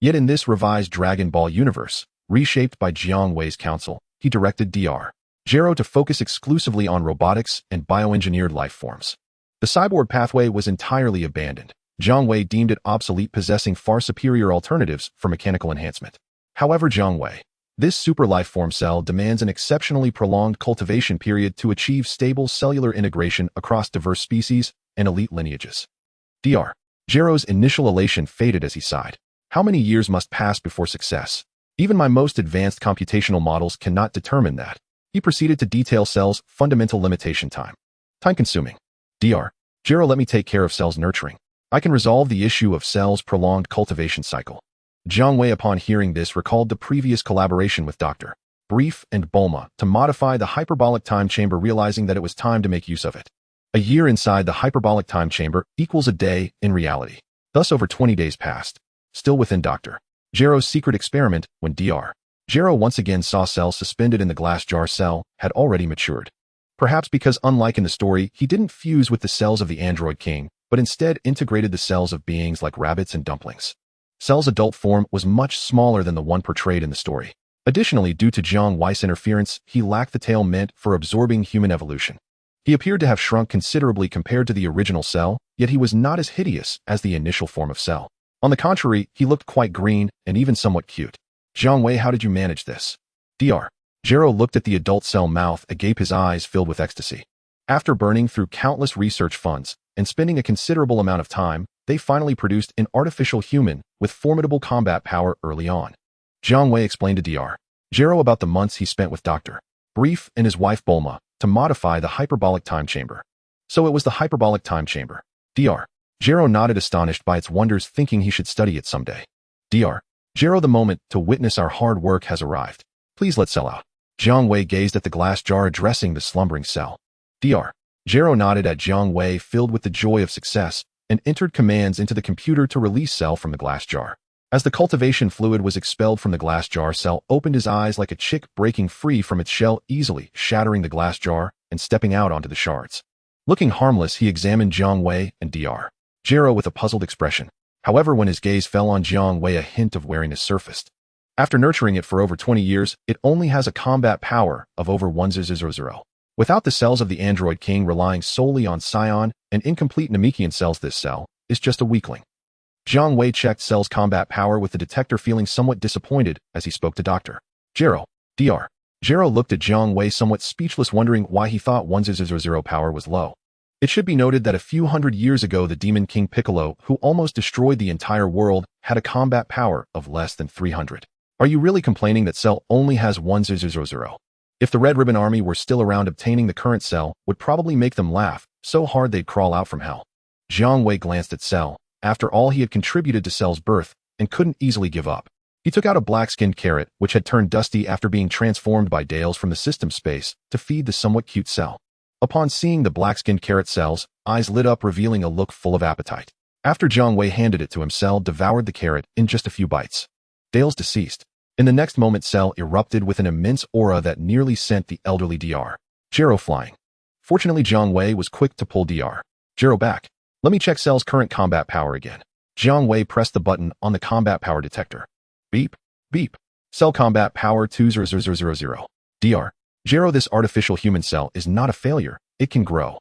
Yet in this revised Dragon Ball universe, reshaped by Jiang Wei's counsel, he directed Dr. Gero to focus exclusively on robotics and bioengineered life forms. The cyborg pathway was entirely abandoned. Jiang Wei deemed it obsolete, possessing far superior alternatives for mechanical enhancement. However, Jiang Wei, this super life form cell demands an exceptionally prolonged cultivation period to achieve stable cellular integration across diverse species and elite lineages. Dr. Gero's initial elation faded as he sighed. How many years must pass before success? Even my most advanced computational models cannot determine that. He proceeded to detail cell's fundamental limitation: time. Time-consuming. Dr. Gero, let me take care of cell's nurturing. I can resolve the issue of cell's prolonged cultivation cycle. Jiang Wei, upon hearing this, recalled the previous collaboration with Dr. Brief, and Bulma to modify the hyperbolic time chamber, realizing that it was time to make use of it. A year inside the hyperbolic time chamber equals a day in reality. Thus over 20 days passed, still within Dr. Gero's secret experiment when Dr. Gero once again saw Cell suspended in the glass jar. Cell had already matured. Perhaps because, unlike in the story, he didn't fuse with the cells of the android king, but instead integrated the cells of beings like rabbits and dumplings. Cell's adult form was much smaller than the one portrayed in the story. Additionally, due to Jiang Wei's interference, he lacked the tail meant for absorbing human evolution. He appeared to have shrunk considerably compared to the original Cell, yet he was not as hideous as the initial form of Cell. On the contrary, he looked quite green and even somewhat cute. Jiang Wei, how did you manage this? Dr. Gero looked at the adult Cell mouth agape, his eyes filled with ecstasy. After burning through countless research funds and spending a considerable amount of time, they finally produced an artificial human with formidable combat power early on. Jiang Wei explained to Dr. Gero about the months he spent with Dr. Brief and his wife Bulma to modify the hyperbolic time chamber. So it was the hyperbolic time chamber. Dr. Gero nodded, astonished by its wonders, thinking he should study it someday. Dr. Gero, the moment to witness our hard work has arrived. Please let Cell out. Jiang Wei gazed at the glass jar, addressing the slumbering Cell. Dr. Gero nodded at Jiang Wei, filled with the joy of success, and entered commands into the computer to release Cell from the glass jar. As the cultivation fluid was expelled from the glass jar, Cell opened his eyes like a chick breaking free from its shell, easily shattering the glass jar and stepping out onto the shards. Looking harmless, he examined Jiang Wei and Dr. Gero with a puzzled expression. However, when his gaze fell on Jiang Wei, a hint of wariness surfaced. After nurturing it for over 20 years, it only has a combat power of over 1,000. Without the cells of the android king, relying solely on Saiyan and incomplete Namekian cells, this Cell is just a weakling. Jiang Wei checked Cell's combat power with the detector, feeling somewhat disappointed as he spoke to Dr. Gero. Dr. Gero looked at Jiang Wei, somewhat speechless, wondering why he thought 1,000 power was low. It should be noted that a few hundred years ago, the Demon King Piccolo, who almost destroyed the entire world, had a combat power of less than 300. Are you really complaining that Cell only has 1,000? If the Red Ribbon Army were still around, obtaining the current Cell would probably make them laugh so hard they'd crawl out from hell. Jiang Wei glanced at Cell. After all, he had contributed to Cell's birth and couldn't easily give up. He took out a black-skinned carrot, which had turned dusty after being transformed by Dales from the system space, to feed the somewhat cute Cell. Upon seeing the black-skinned carrot, Cell's eyes lit up, revealing a look full of appetite. After Jiang Wei handed it to him, Cell devoured the carrot in just a few bites. Dales deceased. In the next moment, Cell erupted with an immense aura that nearly sent the elderly Dr. Gero flying. Fortunately, Jiang Wei was quick to pull Dr. Gero back. Let me check Cell's current combat power again. Jiang Wei pressed the button on the combat power detector. Beep, beep. Cell combat power 2,000. Dr. Gero, this artificial human Cell is not a failure. It can grow.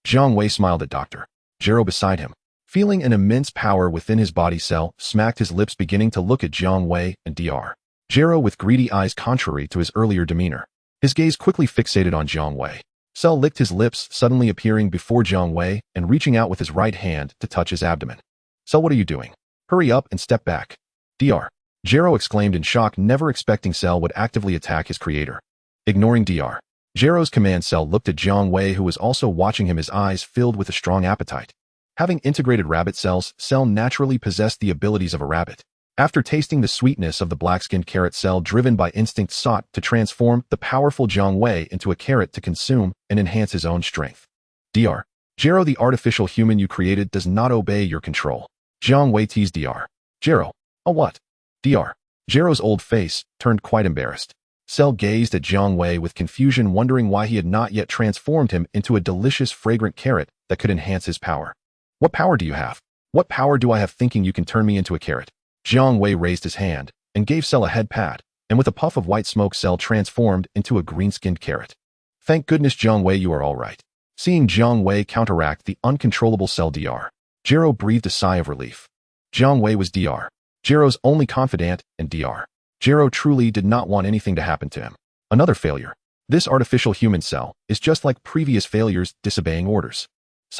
Jiang Wei smiled at Dr. Gero beside him. Feeling an immense power within his body, Cell smacked his lips, beginning to look at Jiang Wei and Dr. Gero with greedy eyes, contrary to his earlier demeanor. His gaze quickly fixated on Jiang Wei. Cell licked his lips, suddenly appearing before Jiang Wei and reaching out with his right hand to touch his abdomen. Cell, what are you doing? Hurry up and step back. Dr. Gero exclaimed in shock, never expecting Cell would actively attack his creator. Ignoring Dr. Gero's command, Cell looked at Jiang Wei, who was also watching him, his eyes filled with a strong appetite. Having integrated rabbit cells, Cell naturally possessed the abilities of a rabbit. After tasting the sweetness of the black-skinned carrot, Cell, driven by instinct, sought to transform the powerful Jiang Wei into a carrot to consume and enhance his own strength. Dr. Gero, the artificial human you created does not obey your control. Jiang Wei teased Dr. Gero. A what? Dr. Gero's old face turned quite embarrassed. Cell gazed at Jiang Wei with confusion, wondering why he had not yet transformed him into a delicious, fragrant carrot that could enhance his power. What power do you have? What power do I have thinking you can turn me into a carrot? Jiang Wei raised his hand and gave Cell a head pat, and with a puff of white smoke, Cell transformed into a green-skinned carrot. Thank goodness, Jiang Wei, you are all right. Seeing Jiang Wei counteract the uncontrollable Cell, Dr. Gero breathed a sigh of relief. Jiang Wei was Dr. Gero's only confidant, and Dr. Gero truly did not want anything to happen to him. Another failure. This artificial human Cell is just like previous failures, disobeying orders.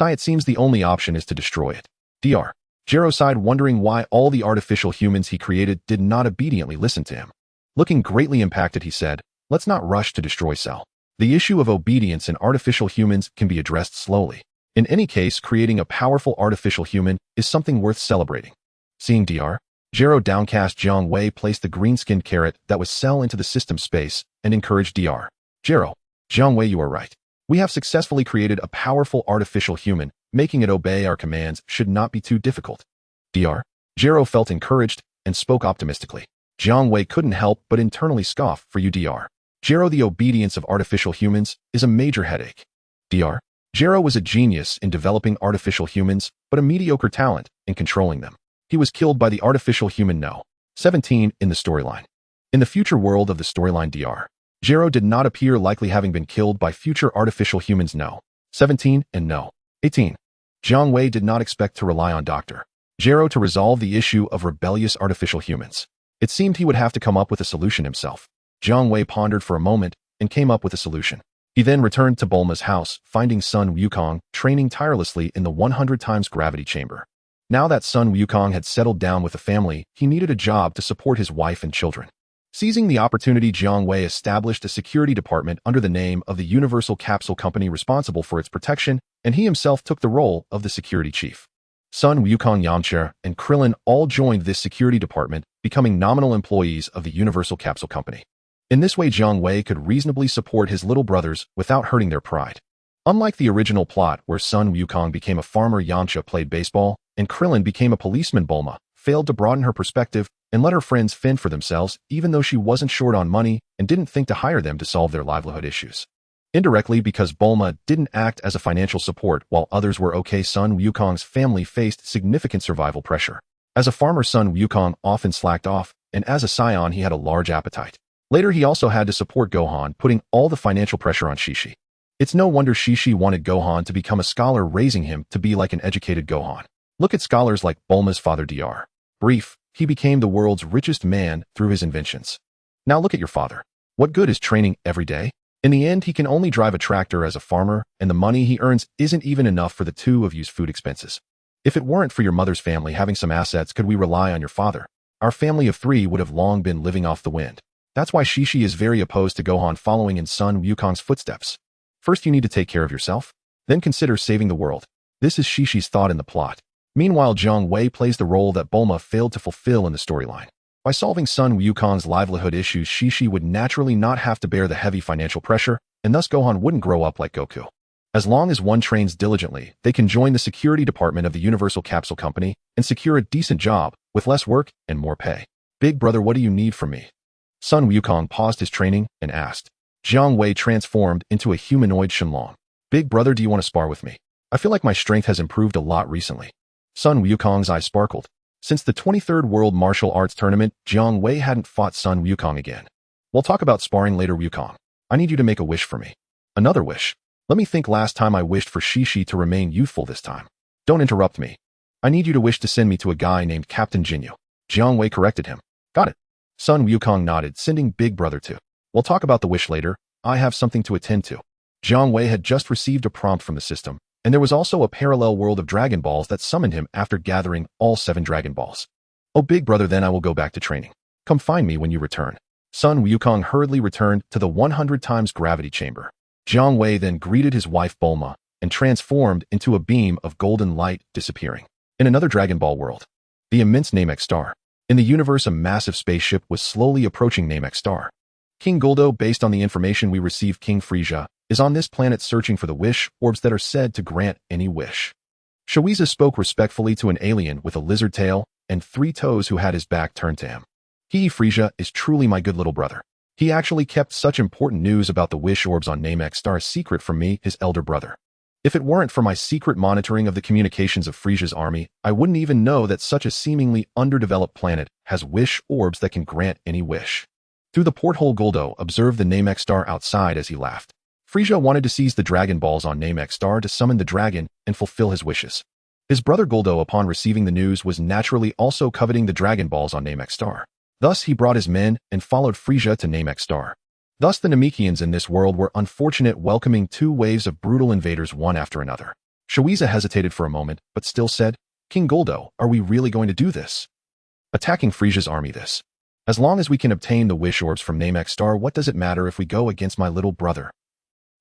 It seems the only option is to destroy it. Dr. Gero sighed, wondering why all the artificial humans he created did not obediently listen to him. Looking greatly impacted, he said, let's not rush to destroy Cell. The issue of obedience in artificial humans can be addressed slowly. In any case, creating a powerful artificial human is something worth celebrating. Seeing Dr. Jiro downcast Jiang Wei placed the green-skinned carrot that was Cell into the system space and encouraged Dr. Jiro. Jiang Wei, you are right. We have successfully created a powerful artificial human. Making it obey our commands should not be too difficult. Dr. Jiro felt encouraged and spoke optimistically. Jiang Wei couldn't help but internally scoff. For you, Dr. Jiro, the obedience of artificial humans is a major headache. Dr. Jiro was a genius in developing artificial humans, but a mediocre talent in controlling them. He was killed by the artificial human No. 17 in the storyline. In the future world of the storyline, Dr. Jiro did not appear likely, having been killed by future artificial humans No. 17 and No. 18. Jiang Wei did not expect to rely on Dr. Jiro to resolve the issue of rebellious artificial humans. It seemed he would have to come up with a solution himself. Jiang Wei pondered for a moment and came up with a solution. He then returned to Bulma's house, finding Sun Wukong training tirelessly in the 100 times gravity chamber. Now that Sun Wukong had settled down with a family, he needed a job to support his wife and children. Seizing the opportunity, Jiang Wei established a security department under the name of the Universal Capsule Company, responsible for its protection, and he himself took the role of the security chief. Sun Wukong, Yamcha, and Krillin all joined this security department, becoming nominal employees of the Universal Capsule Company. In this way, Jiang Wei could reasonably support his little brothers without hurting their pride. Unlike the original plot where Sun Wukong became a farmer, Yamcha played baseball, and Krillin became a policeman, Bulma failed to broaden her perspective and let her friends fend for themselves, even though she wasn't short on money and didn't think to hire them to solve their livelihood issues. Indirectly, because Bulma didn't act as a financial support while others were okay, Sun Wukong's family faced significant survival pressure. As a farmer, Sun Wukong often slacked off, and as a Saiyan, he had a large appetite. Later, he also had to support Gohan, putting all the financial pressure on Shishi. It's no wonder Shishi wanted Gohan to become a scholar, raising him to be like an educated Gohan. Look at scholars like Bulma's father, Dr. Brief, he became the world's richest man through his inventions. Now look at your father. What good is training every day? In the end, he can only drive a tractor as a farmer, and the money he earns isn't even enough for the two of you's food expenses. If it weren't for your mother's family having some assets, could we rely on your father? Our family of 3 would have long been living off the wind. That's why Shishi is very opposed to Gohan following in Sun Wukong's footsteps. First, you need to take care of yourself, then consider saving the world. This is Shishi's thought in the plot. Meanwhile, Jiang Wei plays the role that Bulma failed to fulfill in the storyline. By solving Sun Wukong's livelihood issues, Shishi would naturally not have to bear the heavy financial pressure, and thus Gohan wouldn't grow up like Goku. As long as one trains diligently, they can join the security department of the Universal Capsule Company and secure a decent job with less work and more pay. Big brother, what do you need from me? Sun Wukong paused his training and asked. Jiang Wei transformed into a humanoid Shenlong. Big brother, do you want to spar with me? I feel like my strength has improved a lot recently. Sun Wukong's eyes sparkled. Since the 23rd World Martial Arts Tournament, Jiang Wei hadn't fought Sun Wukong again. We'll talk about sparring later, Wukong. I need you to make a wish for me. Another wish? Let me think. Last time I wished for Shishi to remain youthful. This time. Don't interrupt me. I need you to wish to send me to a guy named Captain Jinyu. Jiang Wei corrected him. Got it. Sun Wukong nodded, sending Big Brother to. We'll talk about the wish later. I have something to attend to. Jiang Wei had just received a prompt from the system, and there was also a parallel world of Dragon Balls that summoned him after gathering all 7 Dragon Balls. Oh, Big Brother, then I will go back to training. Come find me when you return. Sun Wukong hurriedly returned to the 100 times gravity chamber. Jiang Wei then greeted his wife Bulma and transformed into a beam of golden light, disappearing. In another Dragon Ball world, the immense Namek star. In the universe, a massive spaceship was slowly approaching Namek star. King Guldo, based on the information we received, King Frieza is on this planet searching for the wish orbs that are said to grant any wish. Frieza spoke respectfully to an alien with a lizard tail and 3 toes who had his back turned to him. Frieza is truly my good little brother. He actually kept such important news about the wish orbs on Namek star secret from me, his elder brother. If it weren't for my secret monitoring of the communications of Frieza's army, I wouldn't even know that such a seemingly underdeveloped planet has wish orbs that can grant any wish. Through the porthole, Guldo observed the Namek star outside as he laughed. Frieza wanted to seize the Dragon Balls on Namek star to summon the dragon and fulfill his wishes. His brother Guldo, upon receiving the news, was naturally also coveting the Dragon Balls on Namek star. Thus, he brought his men and followed Frieza to Namek star. Thus, the Namekians in this world were unfortunate, welcoming 2 waves of brutal invaders one after another. Frieza hesitated for a moment, but still said, King Guldo, are we really going to do this? Attacking Frieza's army this. As long as we can obtain the wish orbs from Namek star, what does it matter if we go against my little brother?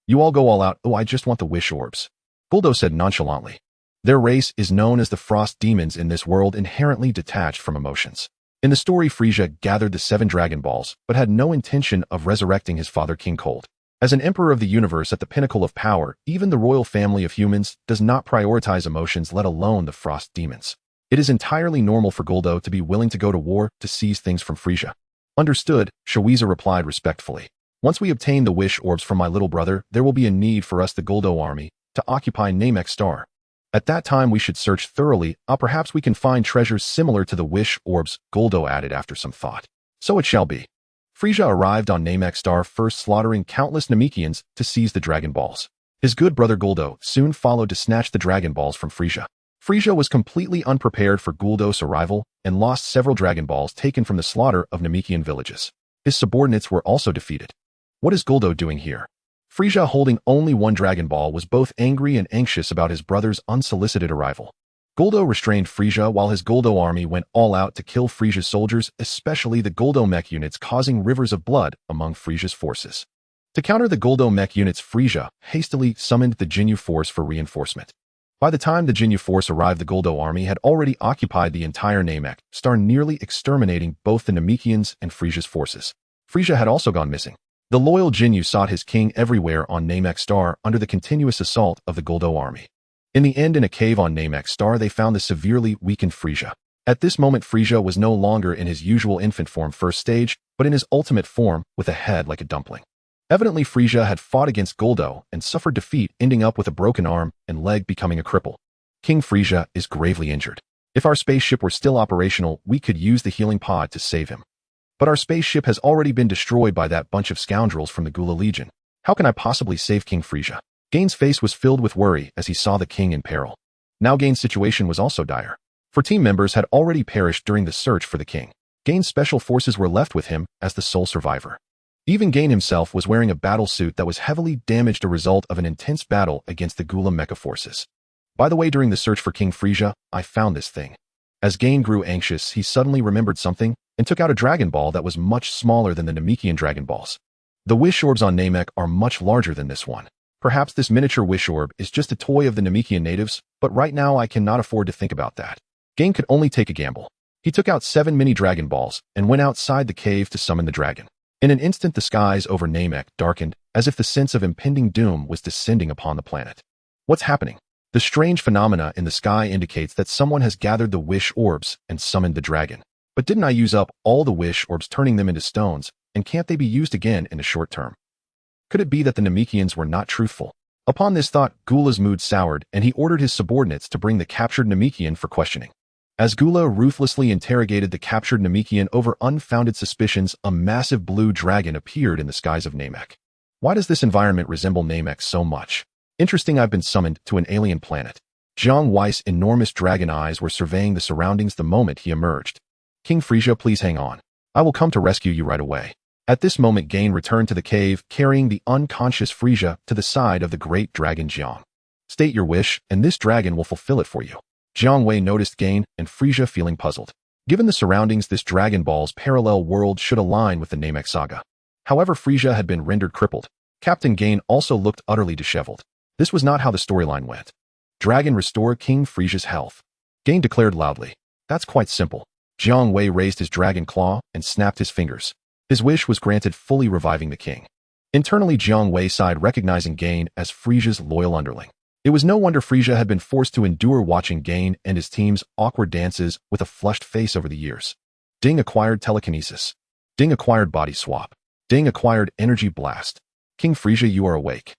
You all go all out. Oh, I just want the wish orbs. Guldo said nonchalantly. Their race is known as the Frost Demons in this world, inherently detached from emotions. In the story, Frieza gathered the 7 Dragon Balls, but had no intention of resurrecting his father King Cold. As an emperor of the universe at the pinnacle of power, even the royal family of humans does not prioritize emotions, let alone the frost demons. It is entirely normal for Guldo to be willing to go to war to seize things from Frieza. Understood, Frieza replied respectfully. Once we obtain the wish orbs from my little brother, there will be a need for us, the Guldo army, to occupy Namek Star. At that time we should search thoroughly, perhaps we can find treasures similar to the wish orbs, Guldo added after some thought. So it shall be. Frieza arrived on Namek Star first, slaughtering countless Namekians to seize the Dragon Balls. His good brother Guldo soon followed to snatch the Dragon Balls from Frieza. Frieza was completely unprepared for Guldo's arrival and lost several Dragon Balls taken from the slaughter of Namekian villages. His subordinates were also defeated. What is Guldo doing here? Frieza, holding only 1 Dragon Ball, was both angry and anxious about his brother's unsolicited arrival. Guldo restrained Frieza while his Guldo army went all out to kill Frieza's soldiers, especially the Guldo mech units, causing rivers of blood among Frieza's forces. To counter the Guldo mech units, Frieza hastily summoned the Ginyu Force for reinforcement. By the time the Ginyu Force arrived, the Guldo army had already occupied the entire Namek Star, nearly exterminating both the Namekians and Frieza's forces. Frieza had also gone missing. The loyal Ginyu sought his king everywhere on Namek Star under the continuous assault of the Guldo army. In the end, in a cave on Namek Star, they found the severely weakened Frieza. At this moment, Frieza was no longer in his usual infant form first stage, but in his ultimate form with a head like a dumpling. Evidently, Frieza had fought against Guldo and suffered defeat, ending up with a broken arm and leg, becoming a cripple. King Frieza is gravely injured. If our spaceship were still operational, we could use the healing pod to save him. But our spaceship has already been destroyed by that bunch of scoundrels from the Gula Legion. How can I possibly save King Frieza? Gain's face was filled with worry as he saw the king in peril. Now Gain's situation was also dire. 4 team members had already perished during the search for the king. Gain's special forces were left with him as the sole survivor. Even Gain himself was wearing a battle suit that was heavily damaged, a result of an intense battle against the Gula mecha forces. By the way, during the search for King Frieza, I found this thing. As Gain grew anxious, he suddenly remembered something and took out a Dragon Ball that was much smaller than the Namekian Dragon Balls. The wish orbs on Namek are much larger than this one. Perhaps this miniature wish orb is just a toy of the Namekian natives, but right now I cannot afford to think about that. Gain could only take a gamble. He took out 7 mini Dragon Balls and went outside the cave to summon the dragon. In an instant, the skies over Namek darkened, as if the sense of impending doom was descending upon the planet. What's happening? The strange phenomena in the sky indicates that someone has gathered the wish orbs and summoned the dragon. But didn't I use up all the wish orbs, turning them into stones, and can't they be used again in the short term? Could it be that the Namekians were not truthful? Upon this thought, Gula's mood soured, and he ordered his subordinates to bring the captured Namekian for questioning. As Gula ruthlessly interrogated the captured Namekian over unfounded suspicions, a massive blue dragon appeared in the skies of Namek. Why does this environment resemble Namek so much? Interesting, I've been summoned to an alien planet. Jiang Wei's enormous dragon eyes were surveying the surroundings the moment he emerged. King Frieza, please hang on. I will come to rescue you right away. At this moment, Gain returned to the cave, carrying the unconscious Frieza to the side of the great dragon Jiang. State your wish, and this dragon will fulfill it for you. Jiang Wei noticed Gain and Frieza, feeling puzzled. Given the surroundings, this Dragon Ball's parallel world should align with the Namek saga. However, Frieza had been rendered crippled. Captain Gain also looked utterly disheveled. This was not how the storyline went. Dragon, restore King Frieza's health. Gain declared loudly. That's quite simple. Jiang Wei raised his dragon claw and snapped his fingers. His wish was granted, fully reviving the king. Internally, Jiang Wei sighed, recognizing Gain as Frieza's loyal underling. It was no wonder Frieza had been forced to endure watching Gain and his team's awkward dances with a flushed face over the years. Ding acquired telekinesis. Ding acquired body swap. Ding acquired energy blast. King Frieza, you are awake.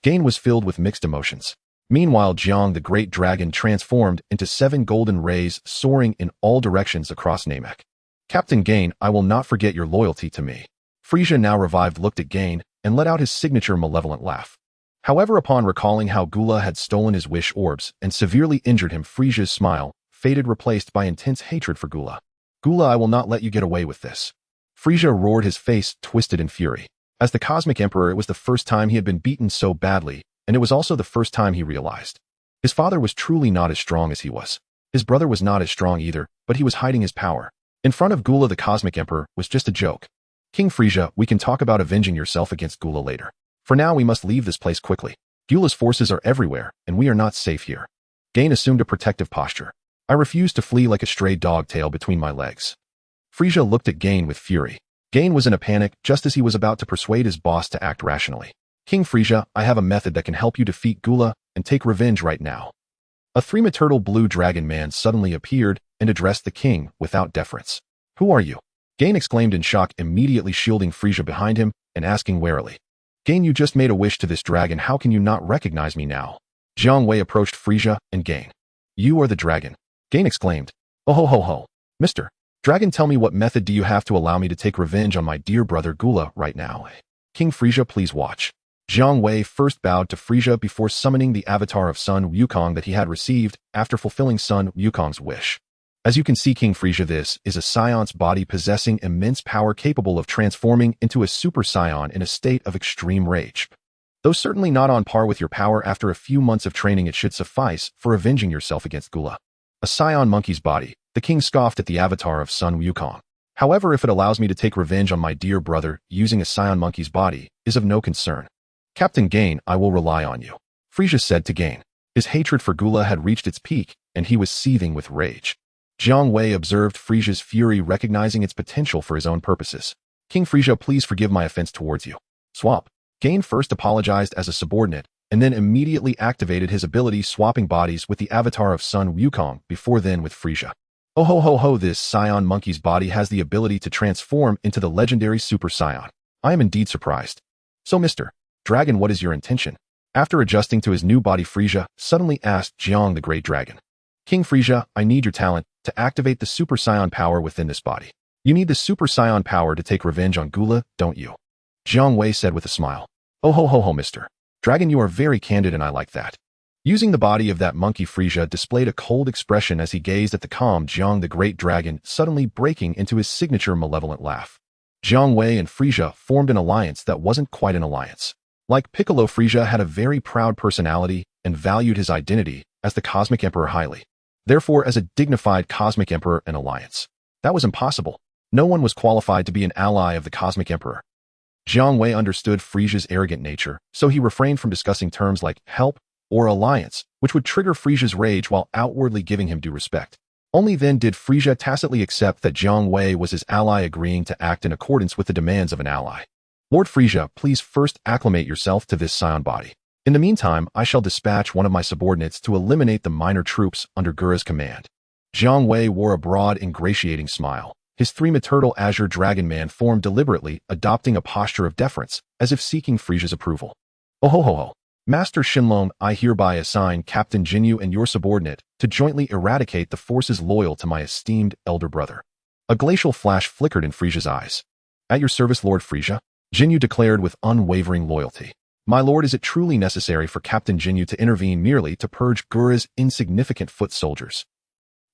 Gain was filled with mixed emotions. Meanwhile, Jiang the great dragon transformed into 7 golden rays, soaring in all directions across Namek. Captain Gain, I will not forget your loyalty to me. Frieza, now revived, looked at Gain and let out his signature malevolent laugh. However, upon recalling how Gula had stolen his wish orbs and severely injured him, Frieza's smile faded, replaced by intense hatred for Gula. Gula, I will not let you get away with this. Frieza roared, his face twisted in fury. As the Cosmic Emperor, it was the first time he had been beaten so badly, and it was also the first time he realized. His father was truly not as strong as he was. His brother was not as strong either, but he was hiding his power. In front of Gula, the Cosmic Emperor was just a joke. King Frieza, we can talk about avenging yourself against Gula later. For now, we must leave this place quickly. Gula's forces are everywhere, and we are not safe here. Gain assumed a protective posture. I refuse to flee like a stray dog, tail between my legs. Frieza looked at Gain with fury. Gain was in a panic just as he was about to persuade his boss to act rationally. King Frieza, I have a method that can help you defeat Gula and take revenge right now. A three-metal blue dragon man suddenly appeared and addressed the king without deference. Who are you? Gain exclaimed in shock, immediately shielding Frieza behind him and asking warily. Gain, you just made a wish to this dragon, how can you not recognize me now? Jiang Wei approached Frieza and Gain. You are the dragon. Gain exclaimed. Oh ho ho ho. Mr. Dragon, tell me what method do you have to allow me to take revenge on my dear brother Gula right now? King Frieza, please watch. Jiang Wei first bowed to Frieza before summoning the avatar of Sun Wukong that he had received after fulfilling Sun Wukong's wish. As you can see, King Frieza, this is a Saiyan's body possessing immense power capable of transforming into a Super Saiyan in a state of extreme rage. Though certainly not on par with your power, after a few months of training it should suffice for avenging yourself against Gula. A Saiyan monkey's body, the king scoffed at the avatar of Sun Wukong. However, if it allows me to take revenge on my dear brother using a Saiyan monkey's body is of no concern. Captain Gain, I will rely on you. Frieza said to Gain. His hatred for Gula had reached its peak, and he was seething with rage. Jiang Wei observed Frieza's fury, recognizing its potential for his own purposes. King Frieza, please forgive my offense towards you. Swap. Gain first apologized as a subordinate, and then immediately activated his ability, swapping bodies with the avatar of Sun Wukong, before then with Frieza. Oh ho ho ho, this Saiyan monkey's body has the ability to transform into the legendary Super Saiyan. I am indeed surprised. So Mr. Dragon, what is your intention? After adjusting to his new body, Frieza suddenly asked Jiang the Great Dragon. King Frieza, I need your talent to activate the Super Saiyan power within this body. You need the Super Saiyan power to take revenge on Gula, don't you? Jiang Wei said with a smile. Oh ho ho ho, Mr. Dragon, you are very candid and I like that. Using the body of that monkey, Frieza displayed a cold expression as he gazed at the calm Jiang the Great Dragon, suddenly breaking into his signature malevolent laugh. Jiang Wei and Frieza formed an alliance that wasn't quite an alliance. Like Piccolo, Frieza had a very proud personality and valued his identity as the Cosmic Emperor highly. Therefore, as a dignified Cosmic Emperor, an alliance. That was impossible. No one was qualified to be an ally of the Cosmic Emperor. Jiang Wei understood Frieza's arrogant nature, so he refrained from discussing terms like help or alliance, which would trigger Frieza's rage while outwardly giving him due respect. Only then did Frieza tacitly accept that Jiang Wei was his ally, agreeing to act in accordance with the demands of an ally. Lord Frieza, please first acclimate yourself to this Saiyan body. In the meantime, I shall dispatch one of my subordinates to eliminate the minor troops under Gura's command. Jiang Wei wore a broad, ingratiating smile. His three-metal azure dragon man formed deliberately, adopting a posture of deference, as if seeking Frieza's approval. Oh ho ho ho. Master Shenron, I hereby assign Captain Jinyu and your subordinate to jointly eradicate the forces loyal to my esteemed elder brother. A glacial flash flickered in Frieza's eyes. At your service, Lord Frieza, Jinyu declared with unwavering loyalty. My lord, is it truly necessary for Captain Jinyu to intervene merely to purge Gura's insignificant foot soldiers?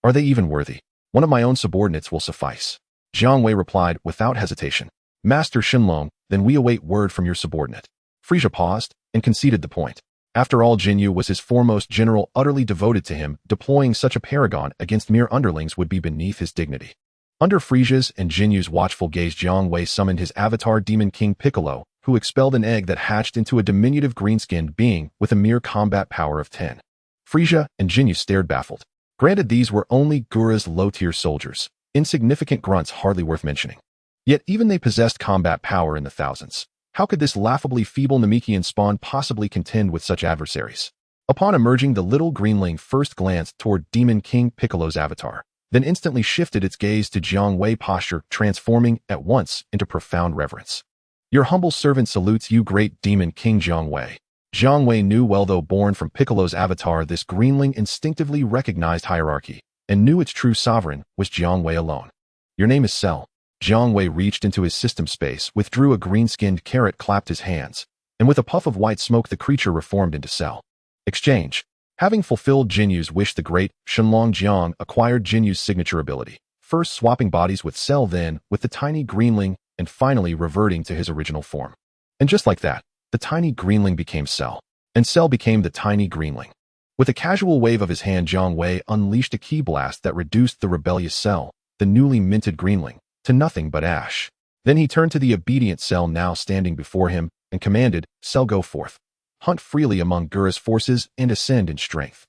Are they even worthy? One of my own subordinates will suffice. Jiang Wei replied without hesitation. Master Shenron, then we await word from your subordinate. Frieza paused and conceded the point. After all, Jinyu was his foremost general, utterly devoted to him. Deploying such a paragon against mere underlings would be beneath his dignity. Under Frieza's and Jinyu's watchful gaze, Jiang Wei summoned his avatar Demon King Piccolo, who expelled an egg that hatched into a diminutive green-skinned being with a mere combat power of 10. Frieza and Jinyu stared baffled. Granted, these were only Gura's low-tier soldiers, insignificant grunts hardly worth mentioning. Yet even they possessed combat power in the thousands. How could this laughably feeble Namekian spawn possibly contend with such adversaries? Upon emerging, the little greenling first glanced toward Demon King Piccolo's avatar, then instantly shifted its gaze to Jiang Wei, posture transforming at once into profound reverence. Your humble servant salutes you, great Demon King Jiang Wei. Jiang Wei knew well, though born from Piccolo's avatar, this greenling instinctively recognized hierarchy, and knew its true sovereign was Jiang Wei alone. Your name is Cell. Jiang Wei reached into his system space, withdrew a green-skinned carrot, clapped his hands, and with a puff of white smoke the creature reformed into Cell. Exchange. Having fulfilled Jinyu's wish, the great Shenlong Jiang acquired Jinyu's signature ability, first swapping bodies with Cell, then with the tiny greenling, and finally reverting to his original form. And just like that, the tiny greenling became Cell, and Cell became the tiny greenling. With a casual wave of his hand, Jiang Wei unleashed a ki blast that reduced the rebellious Cell, the newly minted greenling, to nothing but ash. Then he turned to the obedient Cell now standing before him and commanded, Cell, go forth. Hunt freely among Gura's forces and ascend in strength.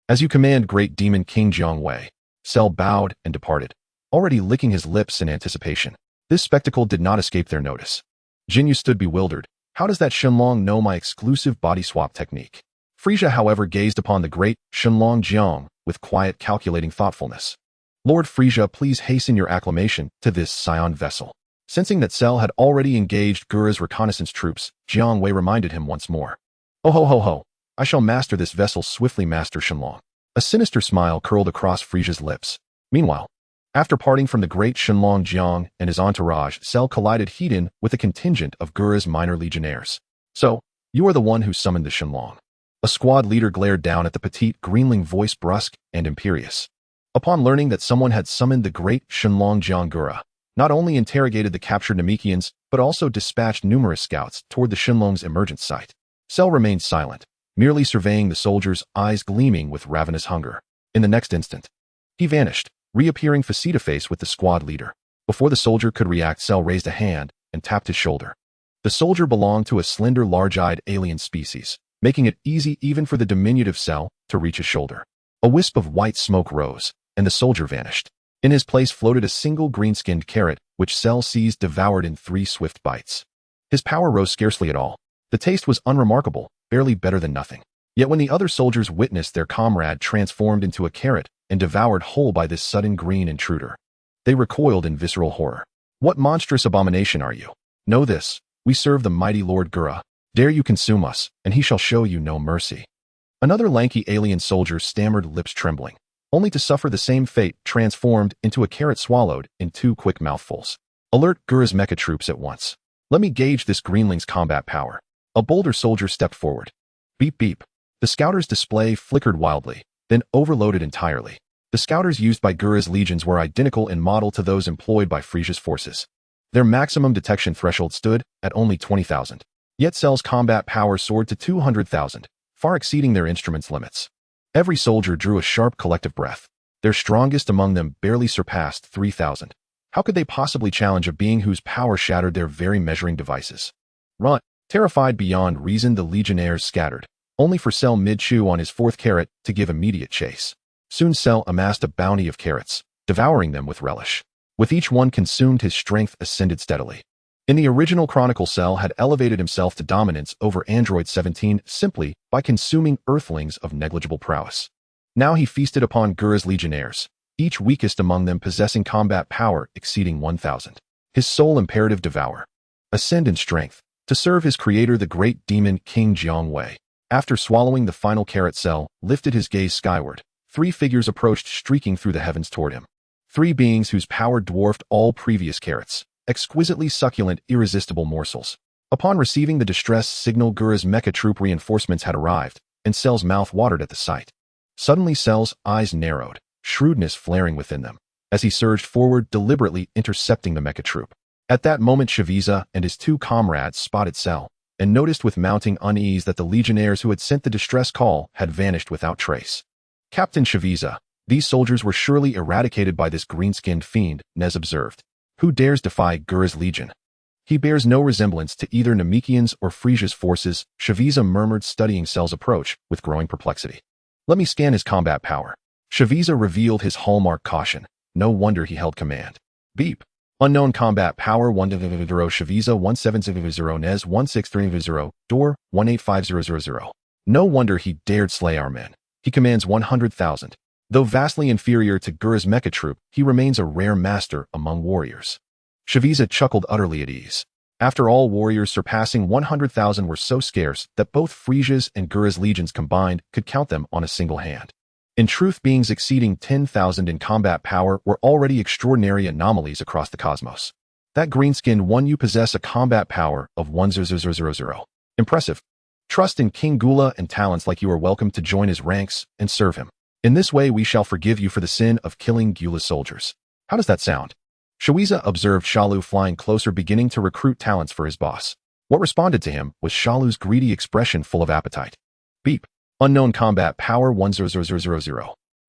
As you command, great Demon King Jiang Wei. Cell bowed and departed. already licking his lips in anticipation. This spectacle did not escape their notice. Jinyu stood bewildered. How does that Shenlong know my exclusive body swap technique? Frieza, however, gazed upon the great Shenlong Jiang with quiet, calculating thoughtfulness. Lord Frieza, please hasten your acclamation to this Saiyan vessel. Sensing that Cell had already engaged Gura's reconnaissance troops, Jiang Wei reminded him once more. Oh ho ho ho, I shall master this vessel swiftly, Master Shenlong. A sinister smile curled across Frieza's lips. Meanwhile, after parting from the great Shenlong Jiang and his entourage, Cell collided head-in with a contingent of Gura's minor legionnaires. So, you are the one who summoned the Shenlong. A squad leader glared down at the petite grueling, voice brusque and imperious. Upon learning that someone had summoned the great Shenlong Jiang, Gura not only interrogated the captured Namekians, but also dispatched numerous scouts toward the Shenlong's emergence site. Cell remained silent, merely surveying the soldiers, eyes gleaming with ravenous hunger. In the next instant, he vanished, reappearing face-to-face with the squad leader. Before the soldier could react, Cell raised a hand and tapped his shoulder. The soldier belonged to a slender, large-eyed alien species, making it easy even for the diminutive Cell to reach his shoulder. A wisp of white smoke rose, and the soldier vanished. In his place floated a single green-skinned carrot, which Cell seized, devoured in 3 swift bites. His power rose scarcely at all. The taste was unremarkable, barely better than nothing. Yet when the other soldiers witnessed their comrade transformed into a carrot and devoured whole by this sudden green intruder, they recoiled in visceral horror. What monstrous abomination are you? Know this, we serve the mighty Lord Gura. Dare you consume us, and he shall show you no mercy. Another lanky alien soldier stammered, lips trembling, only to suffer the same fate, transformed into a carrot swallowed in 2 quick mouthfuls. Alert Gura's mecha troops at once. Let me gauge this greenling's combat power. A bolder soldier stepped forward. Beep beep. The scouter's display flickered wildly, then overloaded entirely. The scouters used by Gura's legions were identical in model to those employed by Frieza's forces. Their maximum detection threshold stood at only 20,000. Yet Cell's combat power soared to 200,000, far exceeding their instruments' limits. Every soldier drew a sharp collective breath. Their strongest among them barely surpassed 3,000. How could they possibly challenge a being whose power shattered their very measuring devices? Run! Terrified beyond reason, the legionnaires scattered, only for Cell mid-chew on his 4th carrot to give immediate chase. Soon Cell amassed a bounty of carrots, devouring them with relish. With each one consumed, his strength ascended steadily. In the original Chronicle, Cell had elevated himself to dominance over Android 17 simply by consuming Earthlings of negligible prowess. Now he feasted upon Gura's legionnaires, each weakest among them possessing combat power exceeding 1,000. His sole imperative: devour. Ascend in strength, to serve his creator, the great demon King Jiang Wei. After swallowing the final carrot, Cell lifted his gaze skyward. 3 figures approached, streaking through the heavens toward him. 3 beings whose power dwarfed all previous carrots. Exquisitely succulent, irresistible morsels. Upon receiving the distress signal, Gura's mecha troop reinforcements had arrived, and Cell's mouth watered at the sight. Suddenly Cell's eyes narrowed, shrewdness flaring within them, as he surged forward, deliberately intercepting the mecha troop. At that moment, Frieza and his 2 comrades spotted Cell, and noticed with mounting unease that the legionnaires who had sent the distress call had vanished without trace. Captain Frieza, these soldiers were surely eradicated by this green-skinned fiend, Nez observed. Who dares defy Gura's legion? He bears no resemblance to either Namekians or Frieza's forces, Frieza murmured, studying Cell's approach with growing perplexity. Let me scan his combat power. Frieza revealed his hallmark caution. No wonder he held command. Beep. Unknown combat power 100 Frieza 1700 Nez 16300 door 185000. No wonder he dared slay our men. He commands 100,000. Though vastly inferior to Gura's mecha troop, he remains a rare master among warriors. Frieza chuckled, utterly at ease. After all, warriors surpassing 100,000 were so scarce that both Frieza's and Gura's legions combined could count them on a single hand. In truth, beings exceeding 10,000 in combat power were already extraordinary anomalies across the cosmos. That green-skinned one, you possess a combat power of 10000. Impressive. Trust in King Gula, and talents like you are welcome to join his ranks and serve him. In this way we shall forgive you for the sin of killing Gula's soldiers. How does that sound? Frieza observed Shalu flying closer, beginning to recruit talents for his boss. What responded to him was Shalu's greedy expression, full of appetite. Beep. Unknown combat power 10000,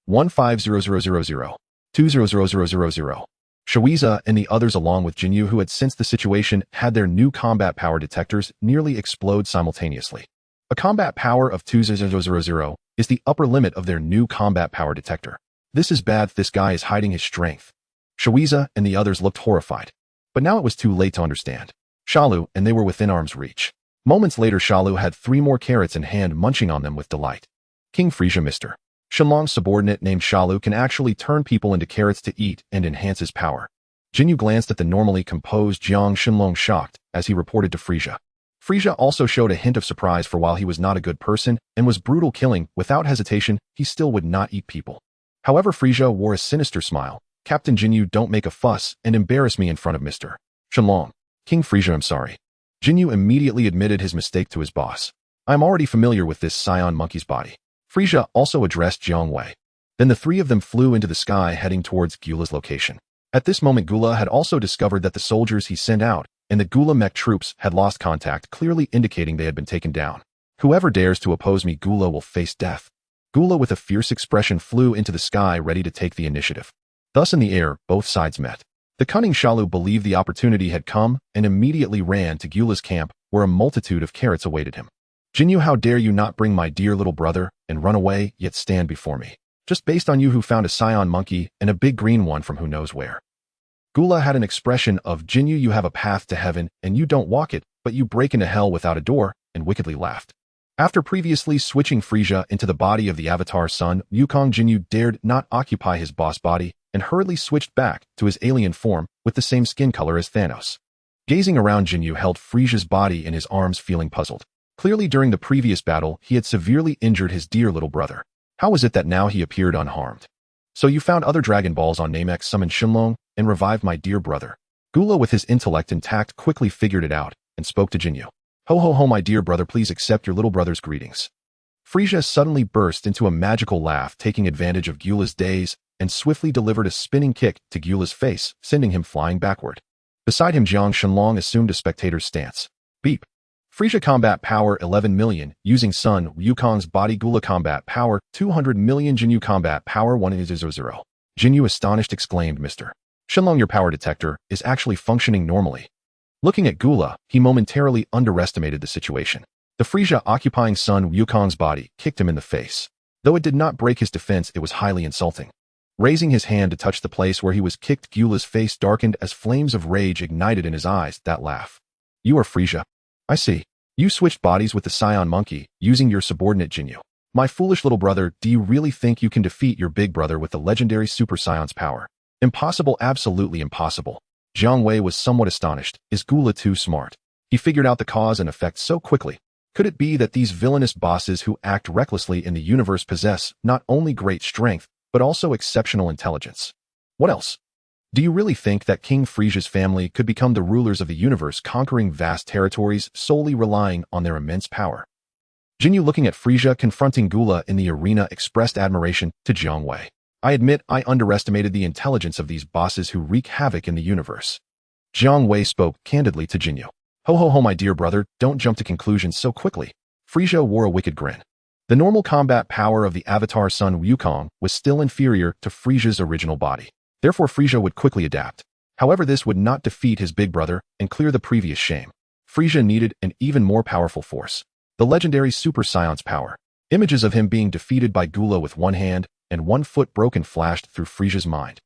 1500000, 2000000. Frieza and the others, along with Jinyu, who had sensed the situation, had their new combat power detectors nearly explode simultaneously. A combat power of 2000 is the upper limit of their new combat power detector. This is bad. This guy is hiding his strength. Frieza and the others looked horrified. But now it was too late to understand. Shalu and they were within arm's reach. Moments later, Shalu had 3 more carrots in hand, munching on them with delight. King Frieza, Mr. Shenlong's subordinate named Shalu can actually turn people into carrots to eat and enhance his power. Jinyu glanced at the normally composed Jiang Shenlong, shocked, as he reported to Frieza. Frieza also showed a hint of surprise, for while he was not a good person and was brutal killing, without hesitation, he still would not eat people. However, Frieza wore a sinister smile. Captain Jinyu, don't make a fuss and embarrass me in front of Mr. Shenlong. King Frieza, I'm sorry. Jinyu immediately admitted his mistake to his boss. I'm already familiar with this Saiyan monkey's body. Frieza also addressed Jiang Wei. Then the 3 of them flew into the sky, heading towards Gula's location. At this moment, Gula had also discovered that the soldiers he sent out and the Gula mech troops had lost contact, clearly indicating they had been taken down. Whoever dares to oppose me, Gula, will face death. Gula, with a fierce expression, flew into the sky, ready to take the initiative. Thus in the air, both sides met. The cunning Shalu believed the opportunity had come and immediately ran to Gula's camp, where a multitude of carrots awaited him. Jinyu, how dare you not bring my dear little brother and run away, yet stand before me? Just based on you who found a Saiyan monkey and a big green one from who knows where. Gula had an expression of, Jinyu, you have a path to heaven and you don't walk it, but you break into hell without a door, and wickedly laughed. After previously switching Frieza into the body of the Avatar son, Wukong, Jinyu dared not occupy his boss body and hurriedly switched back to his alien form with the same skin color as Thanos. Gazing around, Jinyu held Frieza's body in his arms, feeling puzzled. Clearly during the previous battle, he had severely injured his dear little brother. How was it that now he appeared unharmed? So you found other Dragon Balls on Namek, summoned Shenlong, and revived my dear brother. Gula, with his intellect intact, quickly figured it out and spoke to Jinyu. Ho ho ho, my dear brother, please accept your little brother's greetings. Frieza suddenly burst into a magical laugh, taking advantage of Gula's daze, and swiftly delivered a spinning kick to Gula's face, sending him flying backward. Beside him, Jiang Shenlong assumed a spectator's stance. Beep. Frieza combat power 11 million, using Sun Wukong's body. Gula combat power 200 million. Jinyu combat power 100. Jinyu, astonished, exclaimed, Mr. Shenlong, your power detector is actually functioning normally. Looking at Gula, he momentarily underestimated the situation. The Frieza occupying Sun Wukong's body kicked him in the face. Though it did not break his defense, it was highly insulting. Raising his hand to touch the place where he was kicked, Gula's face darkened as flames of rage ignited in his eyes. That laugh. You are Frieza. I see. You switched bodies with the Saiyan monkey, using your subordinate Jinyu. My foolish little brother, do you really think you can defeat your big brother with the legendary Super Saiyan's power? Impossible, absolutely impossible. Jiang Wei was somewhat astonished. Is Gula too smart? He figured out the cause and effect so quickly. Could it be that these villainous bosses who act recklessly in the universe possess not only great strength, but also exceptional intelligence? What else? Do you really think that King Frieza's family could become the rulers of the universe, conquering vast territories solely relying on their immense power? Jinyu, looking at Frieza confronting Gula in the arena, expressed admiration to Jiang Wei. I admit I underestimated the intelligence of these bosses who wreak havoc in the universe. Jiang Wei spoke candidly to Jinyu. Ho ho ho, my dear brother, don't jump to conclusions so quickly. Frieza wore a wicked grin. The normal combat power of the Avatar son Wukong was still inferior to Frieza's original body. Therefore, Frieza would quickly adapt. However, this would not defeat his big brother and clear the previous shame. Frieza needed an even more powerful force. The legendary Super Saiyan's power. Images of him being defeated by Gula with one hand and 1 foot broken flashed through Frieza's mind.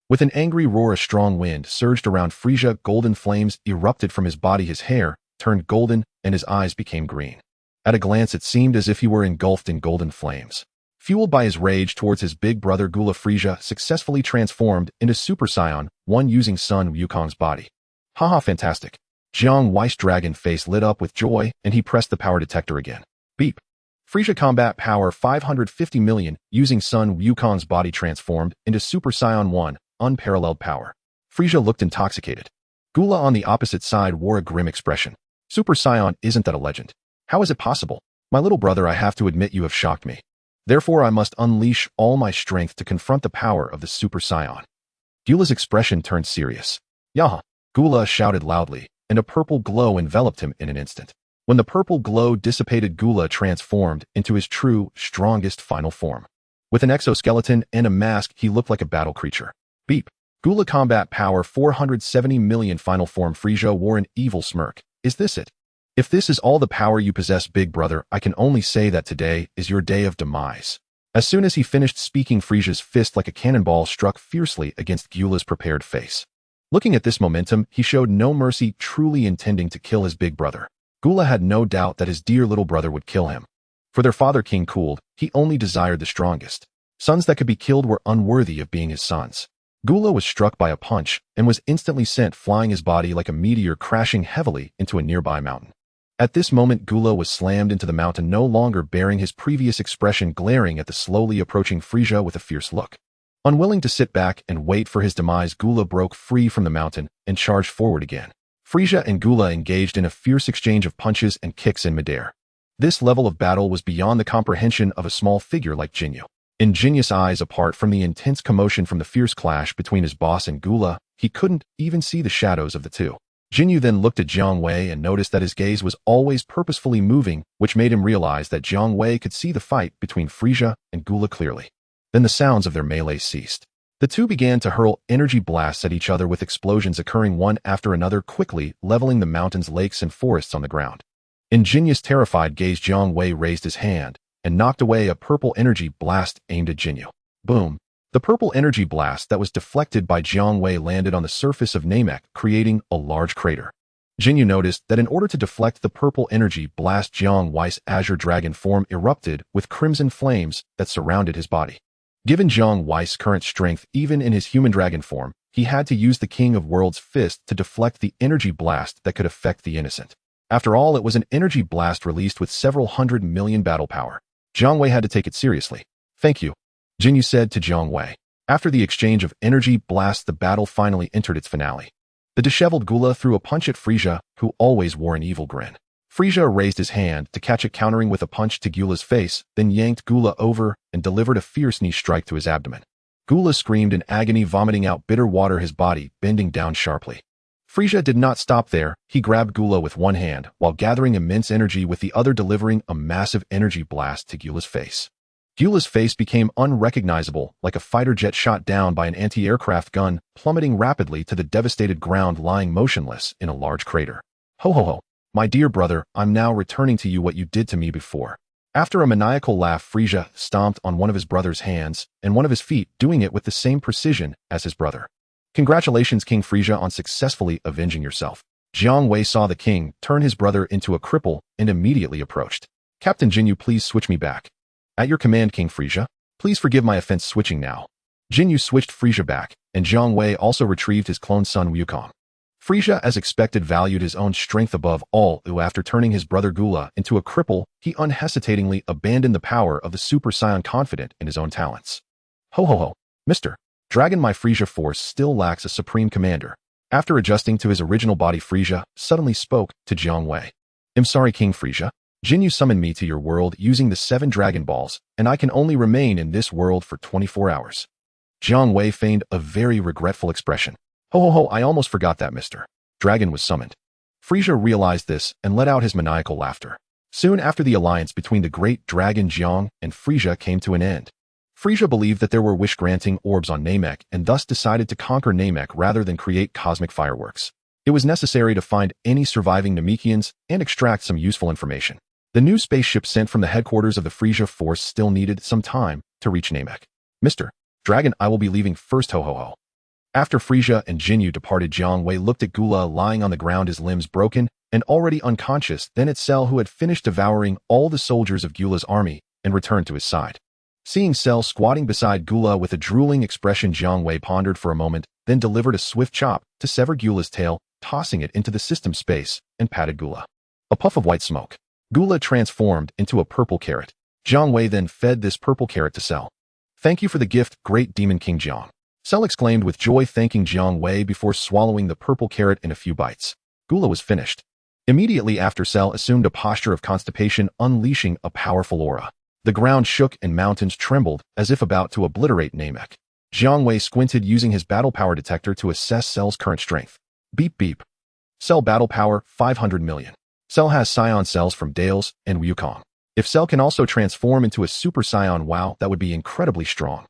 With an angry roar, a strong wind surged around Frieza. Golden flames erupted from his body. His hair turned golden and his eyes became green. At a glance, it seemed as if he were engulfed in golden flames. Fueled by his rage towards his big brother, Gula, Frieza successfully transformed into Super Saiyan 1 using Sun Wukong's body. Haha, fantastic. Jiang Wei's dragon face lit up with joy and he pressed the power detector again. Beep. Frieza combat power 550 million using Sun Wukong's body transformed into Super Saiyan 1, unparalleled power. Frieza looked intoxicated. Gula on the opposite side wore a grim expression. Super Saiyan, isn't that a legend? How is it possible? My little brother, I have to admit you have shocked me. Therefore, I must unleash all my strength to confront the power of the Super Saiyan. Gula's expression turned serious. Yaha! Gula shouted loudly, and a purple glow enveloped him in an instant. When the purple glow dissipated, Gula transformed into his true, strongest final form. With an exoskeleton and a mask, he looked like a battle creature. Beep. Gula combat power 470 million final form. Frieza wore an evil smirk. Is this it? If this is all the power you possess, big brother, I can only say that today is your day of demise. As soon as he finished speaking, Frieza's fist like a cannonball struck fiercely against Gyula's prepared face. Looking at this momentum, he showed no mercy, truly intending to kill his big brother. Gula had no doubt that his dear little brother would kill him. For their father King cooled, he only desired the strongest. Sons that could be killed were unworthy of being his sons. Gula was struck by a punch and was instantly sent flying, his body like a meteor crashing heavily into a nearby mountain. At this moment, Gula was slammed into the mountain, no longer bearing his previous expression, glaring at the slowly approaching Frieza with a fierce look. Unwilling to sit back and wait for his demise, Gula broke free from the mountain and charged forward again. Frieza and Gula engaged in a fierce exchange of punches and kicks in midair. This level of battle was beyond the comprehension of a small figure like Jinyu. In Jinyu's eyes, apart from the intense commotion from the fierce clash between his boss and Gula, he couldn't even see the shadows of the two. Jinyu then looked at Jiang Wei and noticed that his gaze was always purposefully moving, which made him realize that Jiang Wei could see the fight between Frieza and Gula clearly. Then the sounds of their melee ceased. The two began to hurl energy blasts at each other, with explosions occurring one after another, quickly leveling the mountains, lakes, and forests on the ground. In Jinyu's terrified gaze, Jiang Wei raised his hand and knocked away a purple energy blast aimed at Jinyu. Boom! The purple energy blast that was deflected by Jiang Wei landed on the surface of Namek, creating a large crater. Jinyu noticed that in order to deflect the purple energy blast, Jiang Wei's azure dragon form erupted with crimson flames that surrounded his body. Given Jiang Wei's current strength, even in his human dragon form, he had to use the King of Worlds' fist to deflect the energy blast that could affect the innocent. After all, it was an energy blast released with several 100 million battle power. Jiang Wei had to take it seriously. Thank you, Jinyu said to Jiang Wei. After the exchange of energy blasts, the battle finally entered its finale. The disheveled Gula threw a punch at Frieza, who always wore an evil grin. Frieza raised his hand to catch it, countering with a punch to Gula's face, then yanked Gula over and delivered a fierce knee strike to his abdomen. Gula screamed in agony, vomiting out bitter water, his body bending down sharply. Frieza did not stop there. He grabbed Gula with one hand, while gathering immense energy with the other, delivering a massive energy blast to Gula's face. Gula's face became unrecognizable, like a fighter jet shot down by an anti-aircraft gun, plummeting rapidly to the devastated ground, lying motionless in a large crater. Ho ho ho! My dear brother, I'm now returning to you what you did to me before. After a maniacal laugh, Frieza stomped on one of his brother's hands and one of his feet, doing it with the same precision as his brother. Congratulations, King Frieza, on successfully avenging yourself. Jiang Wei saw the king turn his brother into a cripple and immediately approached. Captain Jinyu, please switch me back. At your command, King Frieza. Please forgive my offense switching now. Jinyu switched Frieza back, and Jiang Wei also retrieved his clone son Wukong. Frieza, as expected, valued his own strength above all. After turning his brother Gula into a cripple, he unhesitatingly abandoned the power of the Super Saiyan, confident in his own talents. Ho ho ho, Mr. Dragon, my Frieza force still lacks a supreme commander. After adjusting to his original body, Frieza suddenly spoke to Jiang Wei. I'm sorry, King Frieza. Jinyu summoned me to your world using the 7 Dragon Balls, and I can only remain in this world for 24 hours. Jiang Wei feigned a very regretful expression. Ho ho ho, I almost forgot that Mr. Dragon was summoned. Frieza realized this and let out his maniacal laughter. Soon after, the alliance between the great dragon Jiang and Frieza came to an end. Frieza believed that there were wish-granting orbs on Namek and thus decided to conquer Namek rather than create cosmic fireworks. It was necessary to find any surviving Namekians and extract some useful information. The new spaceship sent from the headquarters of the Frieza force still needed some time to reach Namek. Mr. Dragon, I will be leaving first, ho ho ho. After Frieza and Jinyu departed, Jiang Wei looked at Gula lying on the ground, his limbs broken and already unconscious, then at Cell, who had finished devouring all the soldiers of Gula's army, and returned to his side. Seeing Cell squatting beside Gula with a drooling expression, Jiang Wei pondered for a moment, then delivered a swift chop to sever Gula's tail, tossing it into the system space, and patted Gula. A puff of white smoke. Gula transformed into a purple carrot. Jiang Wei then fed this purple carrot to Cell. Thank you for the gift, great demon King Jiang. Cell exclaimed with joy, thanking Jiang Wei before swallowing the purple carrot in a few bites. Gula was finished. Immediately after, Cell assumed a posture of constipation, unleashing a powerful aura. The ground shook and mountains trembled as if about to obliterate Namek. Jiang Wei squinted, using his battle power detector to assess Cell's current strength. Beep beep. Cell battle power 500 million. Cell has Saiyan cells from Dales and Wukong. If Cell can also transform into a Super Saiyan, wow, that would be incredibly strong.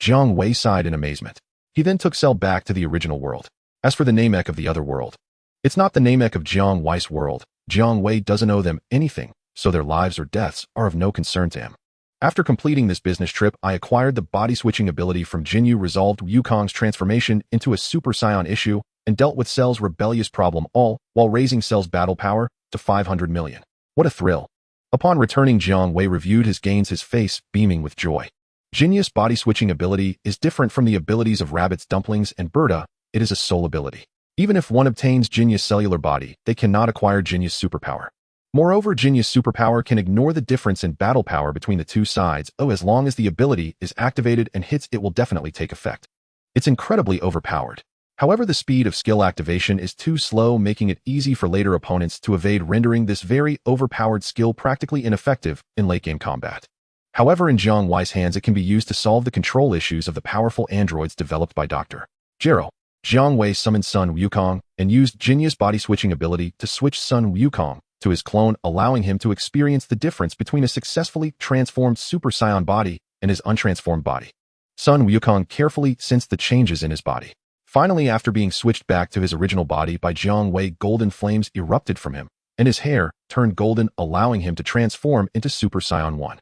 Jiang Wei sighed in amazement. He then took Cell back to the original world. As for the Namek of the other world, it's not the Namek of Jiang Wei's world. Jiang Wei doesn't owe them anything, so their lives or deaths are of no concern to him. After completing this business trip, I acquired the body-switching ability from Jinyu, resolved Wukong's transformation into a Super Saiyan issue, and dealt with Cell's rebellious problem, all while raising Cell's battle power to 500 million. What a thrill. Upon returning, Jiang Wei reviewed his gains, his face beaming with joy. Jinyu's body-switching ability is different from the abilities of Rabbit's Dumplings and Berta. It is a soul ability. Even if one obtains Jinyu's cellular body, they cannot acquire Jinyu's superpower. Moreover, Jinyu's superpower can ignore the difference in battle power between the two sides. As long as the ability is activated and hits, it will definitely take effect. It's incredibly overpowered. However, the speed of skill activation is too slow, making it easy for later opponents to evade, rendering this very overpowered skill practically ineffective in late-game combat. However, in Jiang Wei's hands, it can be used to solve the control issues of the powerful androids developed by Dr. Gero. Jiang Wei summoned Sun Wukong and used Jinyu's body-switching ability to switch Sun Wukong to his clone, allowing him to experience the difference between a successfully transformed Super Saiyan body and his untransformed body. Sun Wukong carefully sensed the changes in his body. Finally, after being switched back to his original body by Jiang Wei, golden flames erupted from him, and his hair turned golden, allowing him to transform into Super Saiyan 1.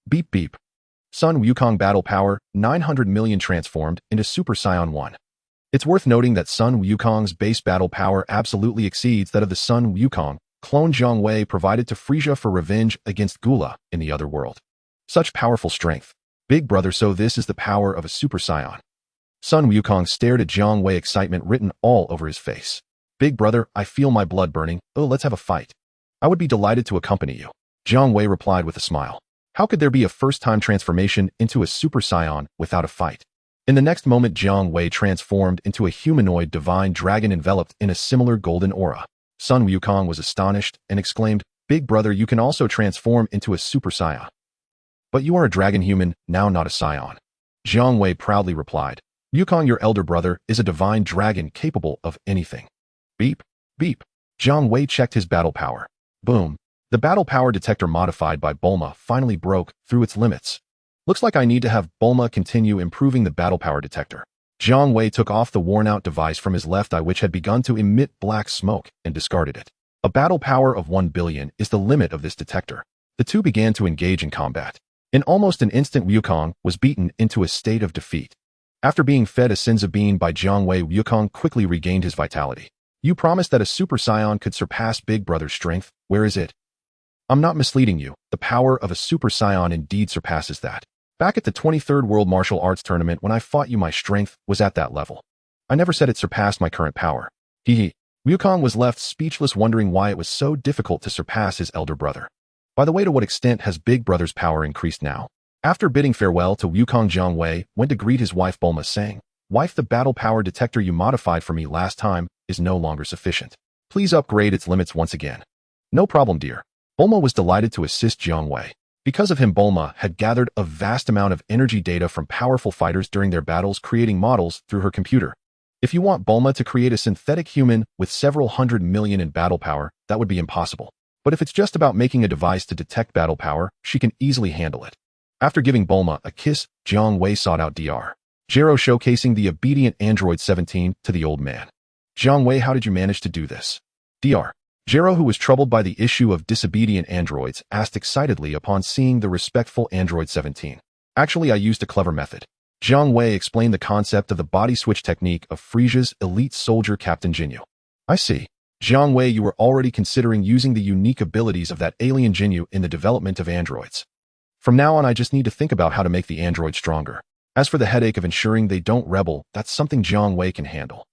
Beep beep. Sun Wukong battle power 900 million transformed into Super Saiyan 1. It's worth noting that Sun Wukong's base battle power absolutely exceeds that of the Sun Wukong clone Jiang Wei provided to Frieza for revenge against Gula in the other world. Such powerful strength. Big brother, so this is the power of a Super Saiyan. Sun Wukong stared at Jiang Wei, excitement written all over his face. Big brother, I feel my blood burning. Oh, let's have a fight. I would be delighted to accompany you. Jiang Wei replied with a smile. How could there be a first-time transformation into a Super Saiyan without a fight? In the next moment, Jiang Wei transformed into a humanoid divine dragon enveloped in a similar golden aura. Sun Wukong was astonished and exclaimed, Big brother, you can also transform into a Super Saiyan. But you are a dragon human, now not a Saiyan. Jiang Wei proudly replied, Wukong, your elder brother, is a divine dragon capable of anything. Beep, beep. Jiang Wei checked his battle power. Boom. The battle power detector modified by Bulma finally broke through its limits. Looks like I need to have Bulma continue improving the battle power detector. Jiang Wei took off the worn-out device from his left eye, which had begun to emit black smoke, and discarded it. A battle power of 1 billion is the limit of this detector. The two began to engage in combat. In almost an instant, Wukong was beaten into a state of defeat. After being fed a Senza bean by Jiang Wei, Wukong quickly regained his vitality. You promised that a Super Saiyan could surpass Big Brother's strength. Where is it? I'm not misleading you. The power of a Super Saiyan indeed surpasses that. Back at the 23rd World Martial Arts Tournament, when I fought you, my strength was at that level. I never said it surpassed my current power. Hee. Wukong was left speechless, wondering why it was so difficult to surpass his elder brother. By the way, to what extent has Big Brother's power increased now? After bidding farewell to Wukong, Jiang Wei went to greet his wife Bulma, saying, Wife, the battle power detector you modified for me last time is no longer sufficient. Please upgrade its limits once again. No problem, dear. Bulma was delighted to assist Jiang Wei. Because of him, Bulma had gathered a vast amount of energy data from powerful fighters during their battles, creating models through her computer. If you want Bulma to create a synthetic human with several 100 million in battle power, that would be impossible. But if it's just about making a device to detect battle power, she can easily handle it. After giving Bulma a kiss, Jiang Wei sought out Dr. Gero, showcasing the obedient Android 17 to the old man. Jiang Wei, how did you manage to do this? Dr. Gero, who was troubled by the issue of disobedient androids, asked excitedly upon seeing the respectful Android 17. Actually, I used a clever method. Jiang Wei explained the concept of the body switch technique of Frieza's elite soldier Captain Jinyu. I see. Jiang Wei, you were already considering using the unique abilities of that alien Jinyu in the development of androids. From now on, I just need to think about how to make the android stronger. As for the headache of ensuring they don't rebel, that's something Jiang Wei can handle.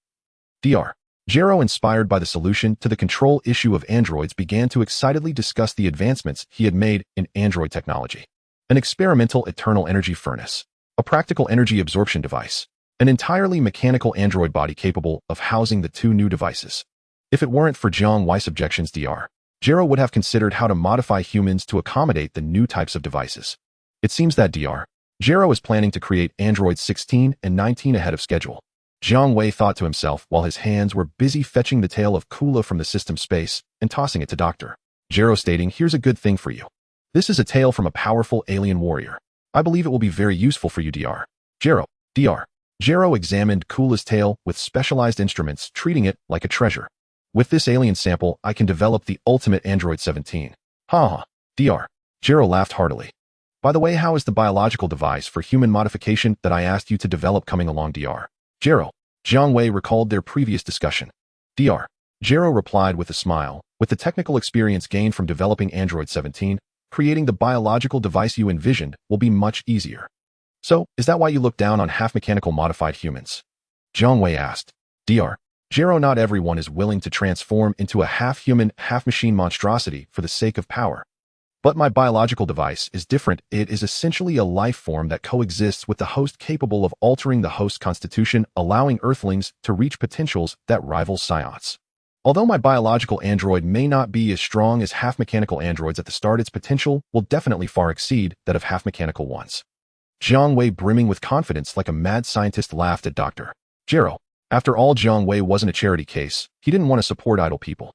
Dr. Gero, inspired by the solution to the control issue of androids, began to excitedly discuss the advancements he had made in android technology. An experimental eternal energy furnace, a practical energy absorption device, an entirely mechanical android body capable of housing the two new devices. If it weren't for Jiang Wei's objections, Dr. Gero would have considered how to modify humans to accommodate the new types of devices. It seems that Dr. Gero is planning to create androids 16 and 19 ahead of schedule. Jiang Wei thought to himself while his hands were busy fetching the tail of Kula from the system space and tossing it to Dr. Gero, stating, Here's a good thing for you. This is a tail from a powerful alien warrior. I believe it will be very useful for you, Dr. Gero. Dr. Gero examined Kula's tail with specialized instruments, treating it like a treasure. With this alien sample, I can develop the ultimate Android 17. Ha ha. Dr. Gero laughed heartily. By the way, how is the biological device for human modification that I asked you to develop coming along, Dr. Gero? Jiang Wei recalled their previous discussion. Dr. Gero replied with a smile. With the technical experience gained from developing Android 17, creating the biological device you envisioned will be much easier. So, is that why you look down on half-mechanical modified humans? Jiang Wei asked. Dr. Gero, not everyone is willing to transform into a half-human, half-machine monstrosity for the sake of power. But my biological device is different. It is essentially a life form that coexists with the host, capable of altering the host constitution, allowing Earthlings to reach potentials that rival Saiyans. Although my biological android may not be as strong as half-mechanical androids at the start, its potential will definitely far exceed that of half-mechanical ones. Jiang Wei, brimming with confidence like a mad scientist, laughed at Dr. Gero. After all, Jiang Wei wasn't a charity case. He didn't want to support idle people.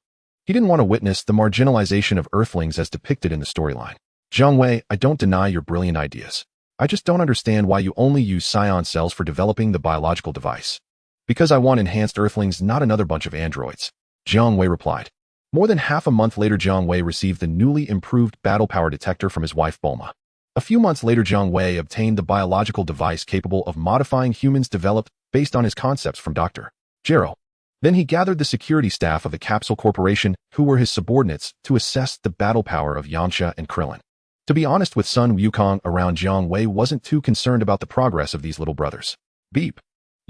He didn't want to witness the marginalization of Earthlings as depicted in the storyline. Jiang Wei, I don't deny your brilliant ideas. I just don't understand why you only use Saiyan cells for developing the biological device. Because I want enhanced Earthlings, not another bunch of androids. Jiang Wei replied. More than half a month later, Jiang Wei received the newly improved battle power detector from his wife Bulma. A few months later, Jiang Wei obtained the biological device capable of modifying humans developed based on his concepts from Dr. Gero. Then he gathered the security staff of the Causal Corporation, who were his subordinates, to assess the battle power of Yamcha and Krillin. To be honest, with Sun Wukong around, Jiang Wei wasn't too concerned about the progress of these little brothers. Beep.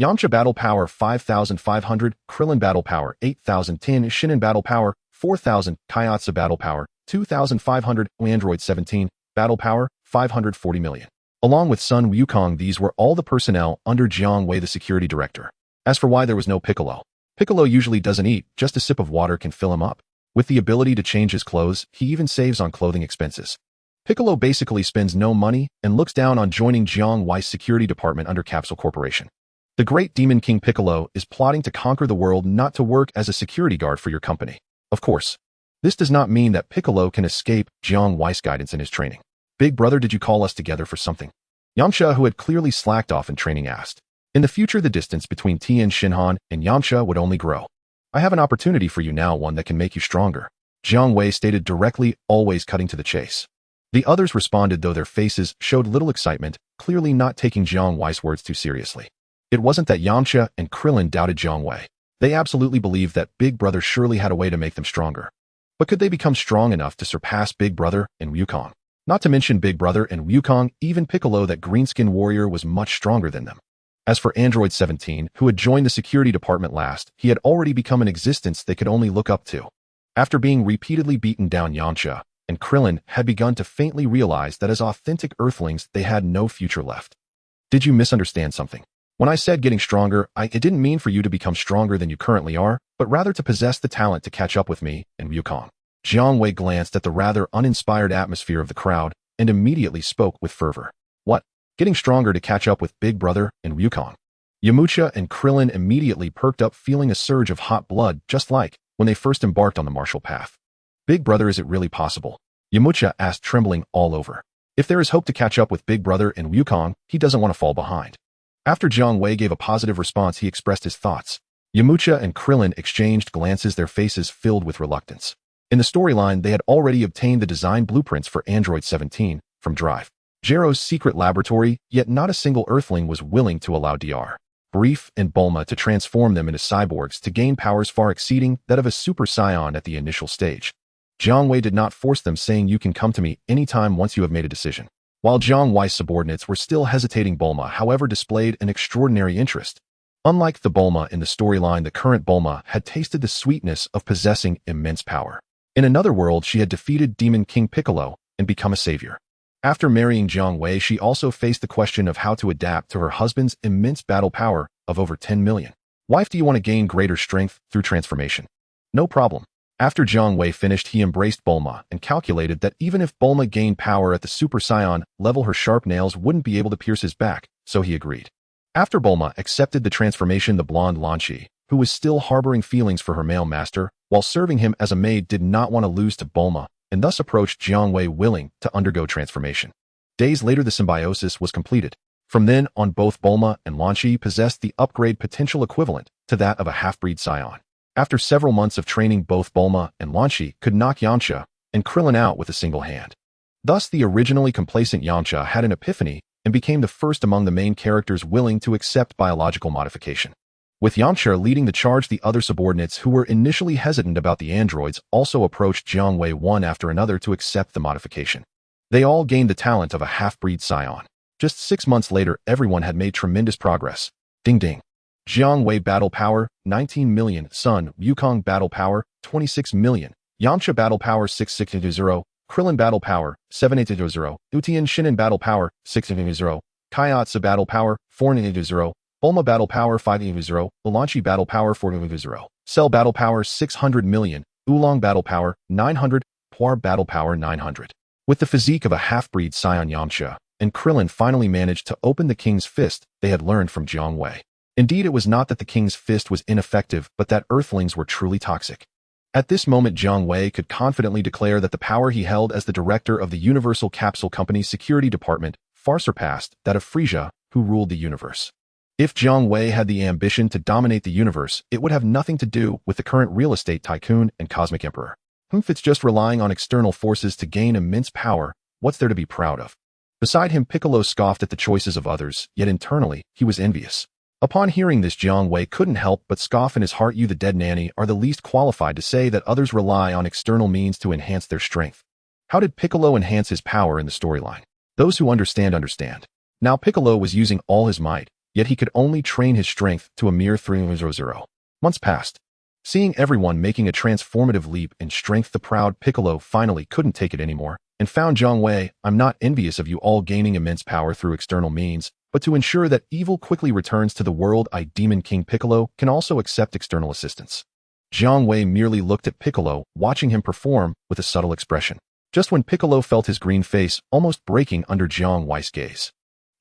Yamcha battle power 5,500, Krillin battle power 8,010, Shinin battle power 4,000, Kaiatsa battle power 2,500, Android 17 battle power 540 million. Along with Sun Wukong, these were all the personnel under Jiang Wei, the security director. As for why there was no Piccolo, Piccolo usually doesn't eat, just a sip of water can fill him up. With the ability to change his clothes, he even saves on clothing expenses. Piccolo basically spends no money and looks down on joining Jiang Wei's security department under Causal Corporation. The great Demon King Piccolo is plotting to conquer the world, not to work as a security guard for your company. Of course, this does not mean that Piccolo can escape Jiang Wei's guidance in his training. Big brother, did you call us together for something? Yamcha, who had clearly slacked off in training, asked. In the future, the distance between Tien Shinhan and Yamcha would only grow. I have an opportunity for you now, one that can make you stronger. Jiang Wei stated directly, always cutting to the chase. The others responded, though their faces showed little excitement, clearly not taking Jiang Wei's words too seriously. It wasn't that Yamcha and Krillin doubted Jiang Wei. They absolutely believed that Big Brother surely had a way to make them stronger. But could they become strong enough to surpass Big Brother and Wukong? Not to mention Big Brother and Wukong, even Piccolo, that greenskin warrior, was much stronger than them. As for Android 17, who had joined the security department last, he had already become an existence they could only look up to. After being repeatedly beaten down, Yamcha and Krillin had begun to faintly realize that as authentic Earthlings, they had no future left. Did you misunderstand something? When I said getting stronger, it didn't mean for you to become stronger than you currently are, but rather to possess the talent to catch up with me and Wukong. Jiang Wei glanced at the rather uninspired atmosphere of the crowd and immediately spoke with fervor. What? Getting stronger to catch up with Big Brother and Wukong? Yamcha and Krillin immediately perked up, feeling a surge of hot blood, just like when they first embarked on the martial path. Big Brother, is it really possible? Yamcha asked, trembling all over. If there is hope to catch up with Big Brother and Wukong, he doesn't want to fall behind. After Jiang Wei gave a positive response, he expressed his thoughts. Yamcha and Krillin exchanged glances, their faces filled with reluctance. In the storyline, they had already obtained the design blueprints for Android 17 from Drive Gero's secret laboratory, yet not a single Earthling was willing to allow Dr. Brief and Bulma to transform them into cyborgs to gain powers far exceeding that of a Super Saiyan at the initial stage. Jiang Wei did not force them, saying, you can come to me anytime once you have made a decision. While Jiang Wei's subordinates were still hesitating, Bulma, however, displayed an extraordinary interest. Unlike the Bulma in the storyline, the current Bulma had tasted the sweetness of possessing immense power. In another world, she had defeated Demon King Piccolo and become a savior. After marrying Jiang Wei, she also faced the question of how to adapt to her husband's immense battle power of over 10 million. Wife, do you want to gain greater strength through transformation? No problem. After Jiang Wei finished, he embraced Bulma and calculated that even if Bulma gained power at the Super Saiyan level, her sharp nails wouldn't be able to pierce his back, so he agreed. After Bulma accepted the transformation, the blonde Lan Shi, who was still harboring feelings for her male master while serving him as a maid, did not want to lose to Bulma and thus approached Jiang Wei, willing to undergo transformation. Days later, the symbiosis was completed. From then on, both Bulma and Lan Shi possessed the upgrade potential equivalent to that of a half-breed Saiyan. After several months of training, both Bulma and Lan Shi could knock Yamcha and Krillin out with a single hand. Thus, the originally complacent Yamcha had an epiphany and became the first among the main characters willing to accept biological modification. With Yamcha leading the charge, the other subordinates who were initially hesitant about the androids also approached Jiang Wei one after another to accept the modification. They all gained the talent of a half-breed Saiyan. Just 6 months later, everyone had made tremendous progress. Ding ding. Jiang Wei battle power, 19 million. Sun Wukong battle power, 26 million. Yamcha battle power, 660. Krillin battle power, 780. Utian Shinin battle power, 680. Kaiatsa battle power, 480. Bulma battle power, 580. Ulanchi battle power, 480. Cell battle power, 600 million. Oolong battle power, 900. Puar battle power, 900. With the physique of a half-breed Saiyan, Yamcha and Krillin finally managed to open the King's Fist they had learned from Jiang Wei. Indeed, it was not that the King's Fist was ineffective, but that Earthlings were truly toxic. At this moment, Jiang Wei could confidently declare that the power he held as the director of the Universal Capsule Company's security department far surpassed that of Frieza, who ruled the universe. If Jiang Wei had the ambition to dominate the universe, it would have nothing to do with the current real estate tycoon and cosmic emperor. If it's just relying on external forces to gain immense power, what's there to be proud of? Beside him, Piccolo scoffed at the choices of others, yet internally, he was envious. Upon hearing this, Jiang Wei couldn't help but scoff in his heart. You, the dead nanny, are the least qualified to say that others rely on external means to enhance their strength. How did Piccolo enhance his power in the storyline? Those who understand, understand. Now Piccolo was using all his might, yet he could only train his strength to a mere 300. Months passed. Seeing everyone making a transformative leap in strength, the proud Piccolo finally couldn't take it anymore and found Jiang Wei. I'm not envious of you all gaining immense power through external means, but to ensure that evil quickly returns to the world, Demon King Piccolo can also accept external assistance. Jiang Wei merely looked at Piccolo, watching him perform with a subtle expression. Just when Piccolo felt his green face almost breaking under Jiang Wei's gaze,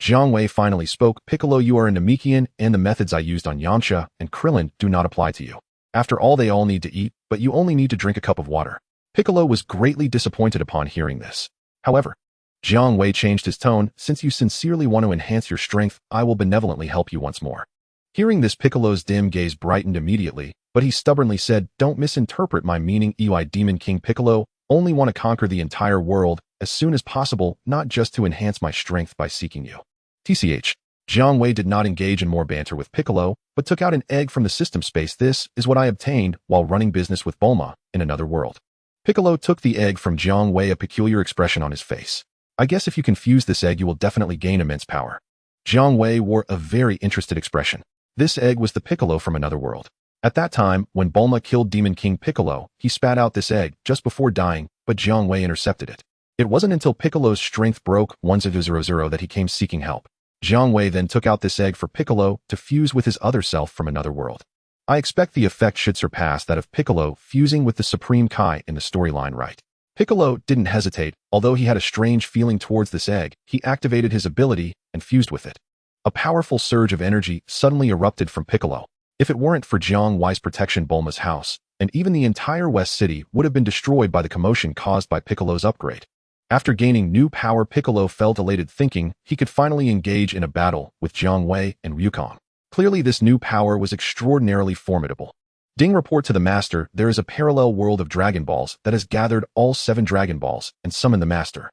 Jiang Wei finally spoke. Piccolo, you are a Namekian, and the methods I used on Yamcha and Krillin do not apply to you. After all, they all need to eat, but you only need to drink a cup of water. Piccolo was greatly disappointed upon hearing this. However, Jiang Wei changed his tone. Since you sincerely want to enhance your strength, I will benevolently help you once more. Hearing this, Piccolo's dim gaze brightened immediately, but he stubbornly said, don't misinterpret my meaning. Demon King Piccolo only want to conquer the entire world as soon as possible, not just to enhance my strength by seeking you. TCH. Jiang Wei did not engage in more banter with Piccolo, but took out an egg from the system space. This is what I obtained while running business with Bulma in another world. Piccolo took the egg from Jiang Wei, a peculiar expression on his face. I guess if you can fuse this egg, you will definitely gain immense power. Jiang Wei wore a very interested expression. This egg was the Piccolo from another world. At that time, when Bulma killed Demon King Piccolo, he spat out this egg just before dying, but Jiang Wei intercepted it. It wasn't until Piccolo's strength broke 100 that he came seeking help. Jiang Wei then took out this egg for Piccolo to fuse with his other self from another world. I expect the effect should surpass that of Piccolo fusing with the Supreme Kai in the storyline, right? Piccolo didn't hesitate. Although he had a strange feeling towards this egg, he activated his ability and fused with it. A powerful surge of energy suddenly erupted from Piccolo. If it weren't for Jiang Wei's protection, Bulma's house, and even the entire West City would have been destroyed by the commotion caused by Piccolo's upgrade. After gaining new power, Piccolo felt elated, thinking he could finally engage in a battle with Jiang Wei and Wukong. Clearly, this new power was extraordinarily formidable. Ding, report to the Master. There is a parallel world of Dragon Balls that has gathered all 7 Dragon Balls and summoned the Master.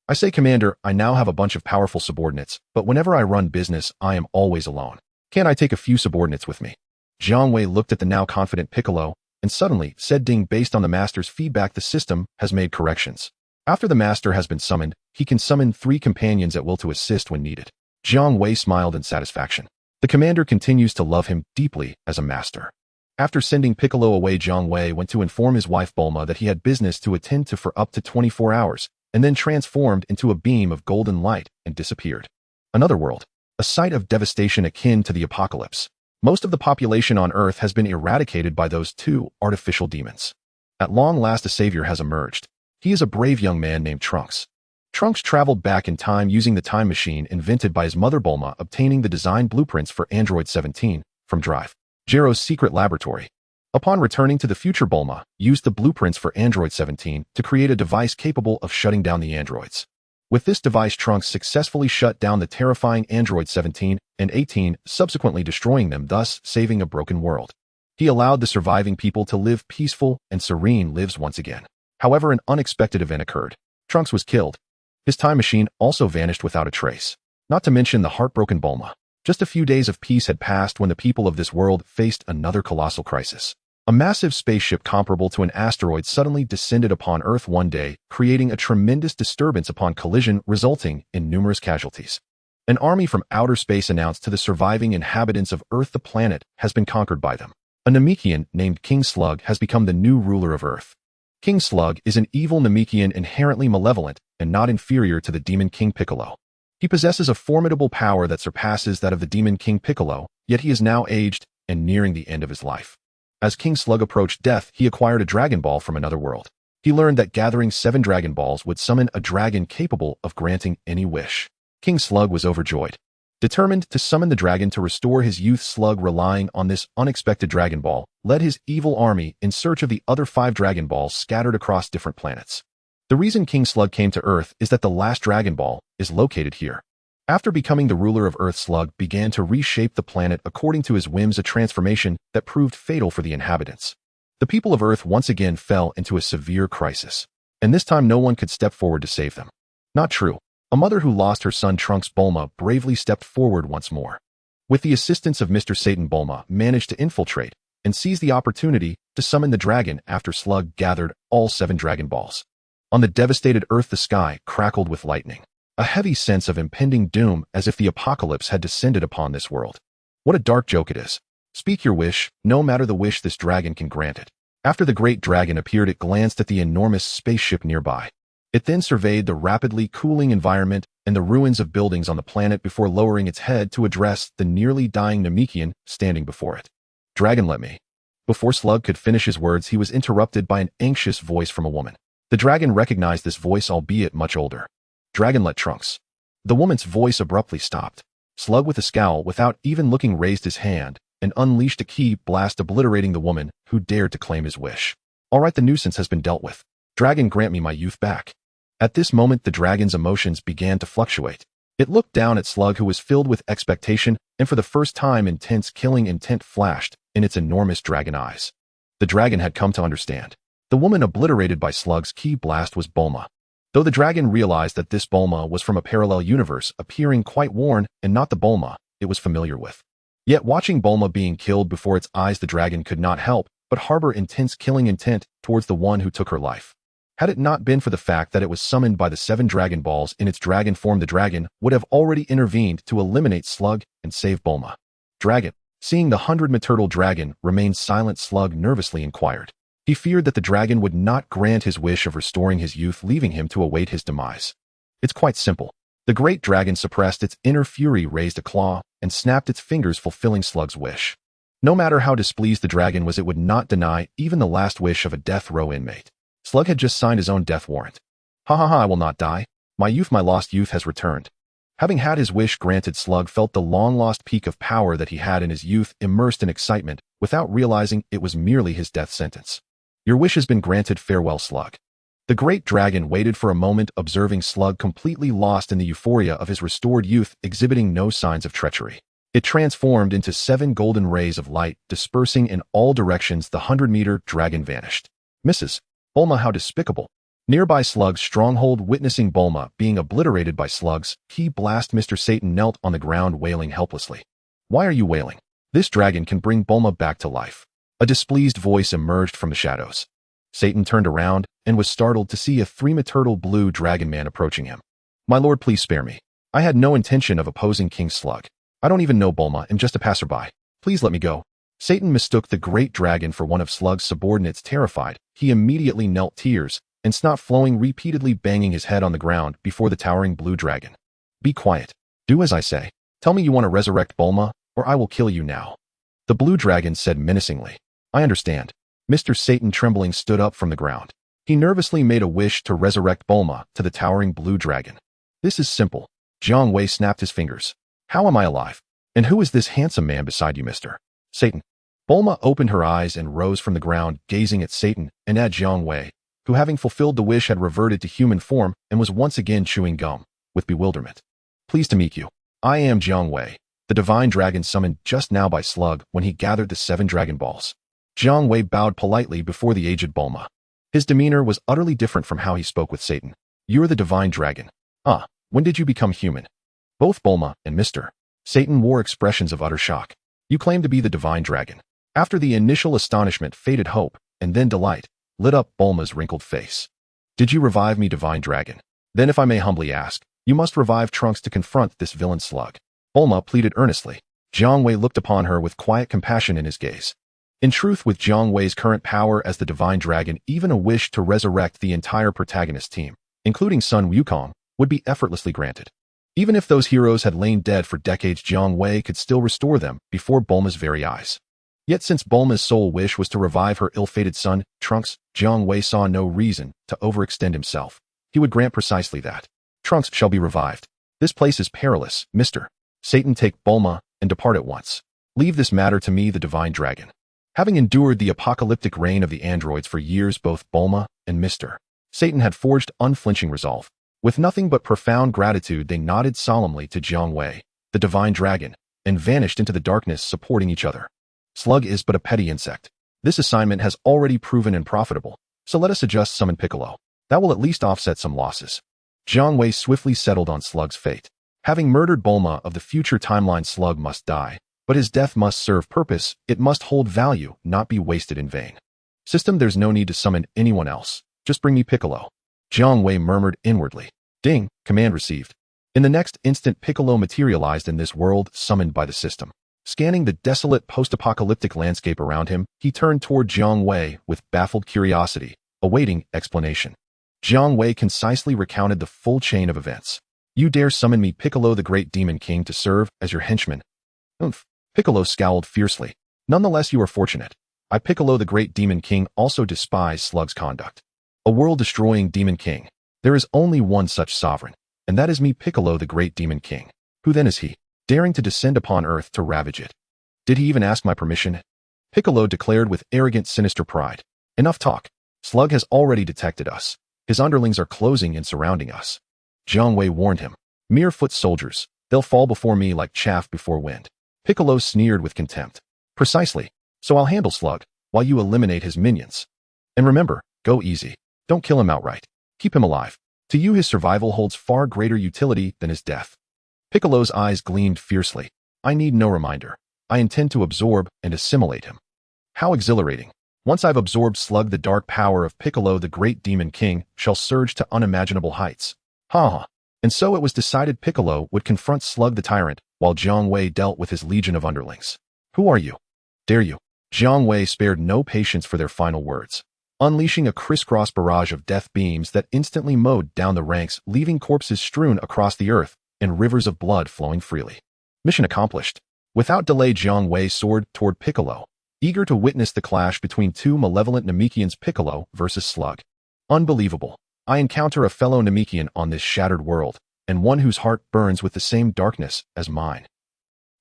I say, Commander, I now have a bunch of powerful subordinates, but whenever I run business, I am always alone. Can't I take a few subordinates with me? Jiang Wei looked at the now confident Piccolo and suddenly said, Ding, based on the Master's feedback, the system has made corrections. After the Master has been summoned, he can summon 3 companions at will to assist when needed. Jiang Wei smiled in satisfaction. The commander continues to love him deeply as a master. After sending Piccolo away, Jiang Wei went to inform his wife Bulma that he had business to attend to for up to 24 hours, and then transformed into a beam of golden light and disappeared. Another world. A sight of devastation akin to the apocalypse. Most of the population on Earth has been eradicated by those 2 artificial demons. At long last, a savior has emerged. He is a brave young man named Trunks. Trunks traveled back in time using the time machine invented by his mother Bulma, obtaining the design blueprints for Android 17 from Drive Jero's secret laboratory. Upon returning to the future, Bulma used the blueprints for Android 17 to create a device capable of shutting down the androids. With this device, Trunks successfully shut down the terrifying Android 17 and 18, subsequently destroying them, thus saving a broken world. He allowed the surviving people to live peaceful and serene lives once again. However, an unexpected event occurred. Trunks was killed. His time machine also vanished without a trace. Not to mention the heartbroken Bulma. Just a few days of peace had passed when the people of this world faced another colossal crisis. A massive spaceship comparable to an asteroid suddenly descended upon Earth one day, creating a tremendous disturbance upon collision, resulting in numerous casualties. An army from outer space announced to the surviving inhabitants of Earth the planet has been conquered by them. A Namekian named King Slug has become the new ruler of Earth. King Slug is an evil Namekian inherently malevolent and not inferior to the Demon King Piccolo. He possesses a formidable power that surpasses that of the Demon King Piccolo, yet he is now aged and nearing the end of his life. As King Slug approached death, he acquired a Dragon Ball from another world. He learned that gathering 7 Dragon Balls would summon a dragon capable of granting any wish. King Slug was overjoyed. Determined to summon the dragon to restore his youth, Slug, relying on this unexpected Dragon Ball, led his evil army in search of the other 5 Dragon Balls scattered across different planets. The reason King Slug came to Earth is that the last Dragon Ball is located here. After becoming the ruler of Earth, Slug began to reshape the planet according to his whims, a transformation that proved fatal for the inhabitants. The people of Earth once again fell into a severe crisis, and this time no one could step forward to save them. Not true. A mother who lost her son Trunks, Bulma, bravely stepped forward once more. With the assistance of Mr. Satan, Bulma managed to infiltrate and seize the opportunity to summon the dragon after Slug gathered all 7 Dragon Balls. On the devastated Earth, the sky crackled with lightning. A heavy sense of impending doom, as if the apocalypse had descended upon this world. What a dark joke it is. Speak your wish, no matter the wish, this dragon can grant it. After the great dragon appeared, it glanced at the enormous spaceship nearby. It then surveyed the rapidly cooling environment and the ruins of buildings on the planet before lowering its head to address the nearly dying Namekian standing before it. Dragon, let me. Before Slug could finish his words, he was interrupted by an anxious voice from a woman. The dragon recognized this voice, albeit much older. Dragon, let Trunks. The woman's voice abruptly stopped. Slug, with a scowl, without even looking, raised his hand and unleashed a ki blast, obliterating the woman who dared to claim his wish. All right, the nuisance has been dealt with. Dragon, grant me my youth back. At this moment, the dragon's emotions began to fluctuate. It looked down at Slug, who was filled with expectation, and for the first time, intense killing intent flashed in its enormous dragon eyes. The dragon had come to understand. The woman obliterated by Slug's ki blast was Bulma. Though the dragon realized that this Bulma was from a parallel universe, appearing quite worn and not the Bulma it was familiar with. Yet watching Bulma being killed before its eyes, the dragon could not help but harbor intense killing intent towards the one who took her life. Had it not been for the fact that it was summoned by the 7 Dragon Balls in its dragon form, the dragon would have already intervened to eliminate Slug and save Bulma. Dragon, seeing the 100-meter turtle dragon remain silent, Slug nervously inquired. He feared that the dragon would not grant his wish of restoring his youth, leaving him to await his demise. It's quite simple. The great dragon suppressed its inner fury, raised a claw, and snapped its fingers, fulfilling Slug's wish. No matter how displeased the dragon was, it would not deny even the last wish of a death row inmate. Slug had just signed his own death warrant. Ha ha ha, I will not die. My youth, my lost youth, has returned. Having had his wish granted, Slug felt the long-lost peak of power that he had in his youth, immersed in excitement, without realizing it was merely his death sentence. Your wish has been granted, farewell, Slug. The great dragon waited for a moment, observing Slug completely lost in the euphoria of his restored youth, exhibiting no signs of treachery. It transformed into 7 golden rays of light, dispersing in all directions. The 100-meter dragon vanished. Mrs. Bulma, how despicable. Nearby Slug's stronghold, witnessing Bulma being obliterated by Slug's ki blast, Mr. Satan knelt on the ground, wailing helplessly. Why are you wailing? This dragon can bring Bulma back to life. A displeased voice emerged from the shadows. Satan turned around and was startled to see a 3-meter turtle blue dragon man approaching him. My lord, please spare me. I had no intention of opposing King Slug. I don't even know Bulma, I'm just a passerby. Please let me go. Satan mistook the great dragon for one of Slug's subordinates. Terrified, he immediately knelt, tears and snot flowing, repeatedly banging his head on the ground before the towering blue dragon. Be quiet. Do as I say. Tell me you want to resurrect Bulma, or I will kill you now. The blue dragon said menacingly. I understand. Mr. Satan, trembling, stood up from the ground. He nervously made a wish to resurrect Bulma to the towering blue dragon. This is simple. Jiang Wei snapped his fingers. How am I alive? And who is this handsome man beside you, Mr. Satan? Bulma opened her eyes and rose from the ground, gazing at Satan and at Jiang Wei, who, having fulfilled the wish, had reverted to human form and was once again chewing gum, with bewilderment. Pleased to meet you. I am Jiang Wei, the divine dragon summoned just now by Slug when he gathered the 7 Dragon Balls. Jiang Wei bowed politely before the aged Bulma. His demeanor was utterly different from how he spoke with Satan. You are the divine dragon. Ah, when did you become human? Both Bulma and Mr. Satan wore expressions of utter shock. You claim to be the divine dragon. After the initial astonishment faded hope, and then delight, lit up Bulma's wrinkled face. Did you revive me, divine dragon? Then if I may humbly ask, you must revive Trunks to confront this villain slug. Bulma pleaded earnestly. Jiang Wei looked upon her with quiet compassion in his gaze. In truth, with Jiang Wei's current power as the divine dragon, even a wish to resurrect the entire protagonist team, including Sun Wukong, would be effortlessly granted. Even if those heroes had lain dead for decades, Jiang Wei could still restore them before Bulma's very eyes. Yet since Bulma's sole wish was to revive her ill-fated son, Trunks, Jiang Wei saw no reason to overextend himself. He would grant precisely that. Trunks shall be revived. This place is perilous, Mr. Satan. Take Bulma and depart at once. Leave this matter to me, the divine dragon. Having endured the apocalyptic reign of the androids for years, both Bulma and Mr. Satan had forged unflinching resolve. With nothing but profound gratitude, they nodded solemnly to Jiang Wei, the divine dragon, and vanished into the darkness, supporting each other. Slug is but a petty insect. This assignment has already proven unprofitable, so let us adjust Summon Piccolo. That will at least offset some losses. Jiang Wei swiftly settled on Slug's fate. Having murdered Bulma of the future timeline, Slug must die, but his death must serve purpose. It must hold value, not be wasted in vain. System, there's no need to summon anyone else. Just bring me Piccolo. Jiang Wei murmured inwardly. Ding, command received. In the next instant, Piccolo materialized in this world, summoned by the system. Scanning the desolate post-apocalyptic landscape around him, he turned toward Jiang Wei with baffled curiosity, awaiting explanation. Jiang Wei concisely recounted the full chain of events. You dare summon me, Piccolo the Great Demon King, to serve as your henchman? Oomph. Piccolo scowled fiercely. Nonetheless, you are fortunate. I, Piccolo the Great Demon King, also despise Slug's conduct. A world-destroying Demon King. There is only one such sovereign, and that is me, Piccolo the Great Demon King. Who then is he, daring to descend upon Earth to ravage it? Did he even ask my permission? Piccolo declared with arrogant, sinister pride. Enough talk. Slug has already detected us. His underlings are closing and surrounding us. Jiang Wei warned him. Mere foot soldiers. They'll fall before me like chaff before wind. Piccolo sneered with contempt. Precisely. So I'll handle Slug, while you eliminate his minions. And remember, go easy. Don't kill him outright. Keep him alive. To you, his survival holds far greater utility than his death. Piccolo's eyes gleamed fiercely. I need no reminder. I intend to absorb and assimilate him. How exhilarating. Once I've absorbed Slug, the dark power of Piccolo the Great Demon King shall surge to unimaginable heights. Ha ha. And so it was decided Piccolo would confront Slug the tyrant, while Jiang Wei dealt with his legion of underlings. Who are you? Dare you? Jiang Wei spared no patience for their final words, unleashing a crisscross barrage of death beams that instantly mowed down the ranks, leaving corpses strewn across the earth and rivers of blood flowing freely. Mission accomplished. Without delay, Jiang Wei soared toward Piccolo, eager to witness the clash between two malevolent Namekians, Piccolo versus Slug. Unbelievable. I encounter a fellow Namekian on this shattered world, and one whose heart burns with the same darkness as mine.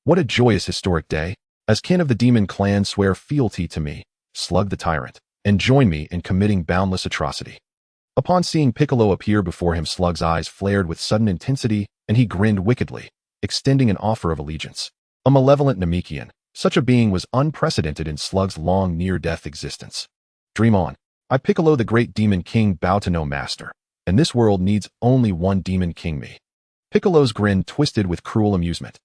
What a joyous historic day. As kin of the demon clan, swear fealty to me, Slug the tyrant, and join me in committing boundless atrocity. Upon seeing Piccolo appear before him, Slug's eyes flared with sudden intensity, and he grinned wickedly, extending an offer of allegiance. A malevolent Namekian, such a being was unprecedented in Slug's long near-death existence. Dream on. I, Piccolo the Great Demon King, bow to no master, and this world needs only one Demon King, me. Piccolo's grin twisted with cruel amusement.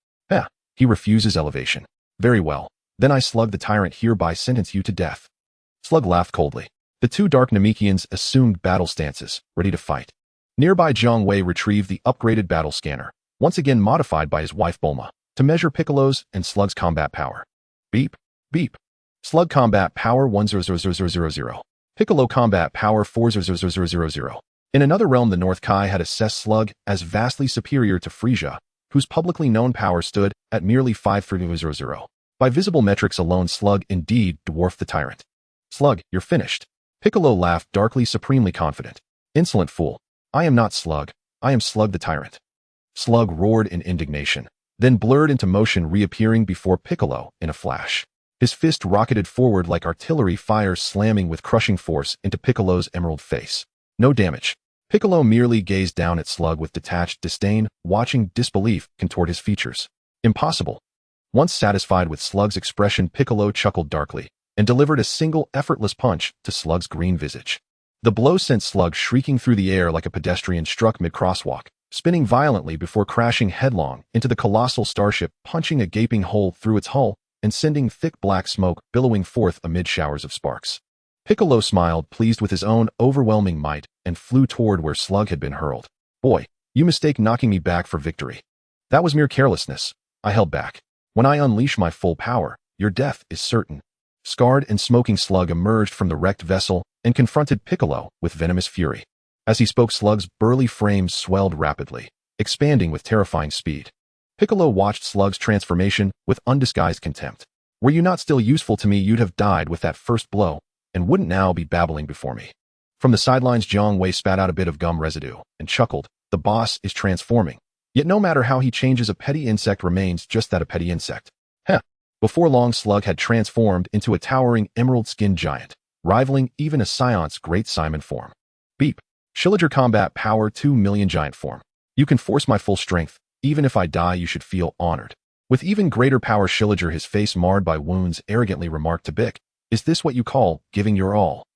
He refuses elevation. Very well, then I, Slug the tyrant, hereby sentence you to death. Slug laughed coldly. The two dark Namekians assumed battle stances, ready to fight. Nearby, Jiang Wei retrieved the upgraded battle scanner, once again modified by his wife Bulma, to measure Piccolo's and Slug's combat power. Beep, beep. Slug combat power 100000. Piccolo combat power 400000. In another realm, the North Kai had assessed Slug as vastly superior to Frieza, whose publicly known power stood at merely 5300. By visible metrics alone, Slug indeed dwarfed the tyrant. Slug, you're finished. Piccolo laughed darkly, supremely confident. Insolent fool. I am not Slug. I am Slug the tyrant. Slug roared in indignation, then blurred into motion, reappearing before Piccolo in a flash. His fist rocketed forward like artillery fire, slamming with crushing force into Piccolo's emerald face. No damage. Piccolo merely gazed down at Slug with detached disdain, watching disbelief contort his features. Impossible. Once satisfied with Slug's expression, Piccolo chuckled darkly and delivered a single effortless punch to Slug's green visage. The blow sent Slug shrieking through the air like a pedestrian struck mid-crosswalk, spinning violently before crashing headlong into the colossal starship, punching a gaping hole through its hull and sending thick black smoke billowing forth amid showers of sparks. Piccolo smiled, pleased with his own overwhelming might, and flew toward where Slug had been hurled. Boy, you mistake knocking me back for victory. That was mere carelessness. I held back. When I unleash my full power, your death is certain. Scarred and smoking Slug emerged from the wrecked vessel and confronted Piccolo with venomous fury. As he spoke, Slug's burly frame swelled rapidly, expanding with terrifying speed. Piccolo watched Slug's transformation with undisguised contempt. Were you not still useful to me, you'd have died with that first blow, and wouldn't now be babbling before me. From the sidelines, Jiang Wei spat out a bit of gum residue and chuckled. The boss is transforming. Yet no matter how he changes, a petty insect remains just that, a petty insect. Heh. Before long, Slug had transformed into a towering emerald-skinned giant, rivaling even a Saiyan's great Simon form. Beep. Shillager Combat Power 2 Million Giant Form. You can force my full strength. Even if I die, you should feel honored. With even greater power, Shillager, his face marred by wounds, arrogantly remarked to Bick, "Is this what you call giving your all?"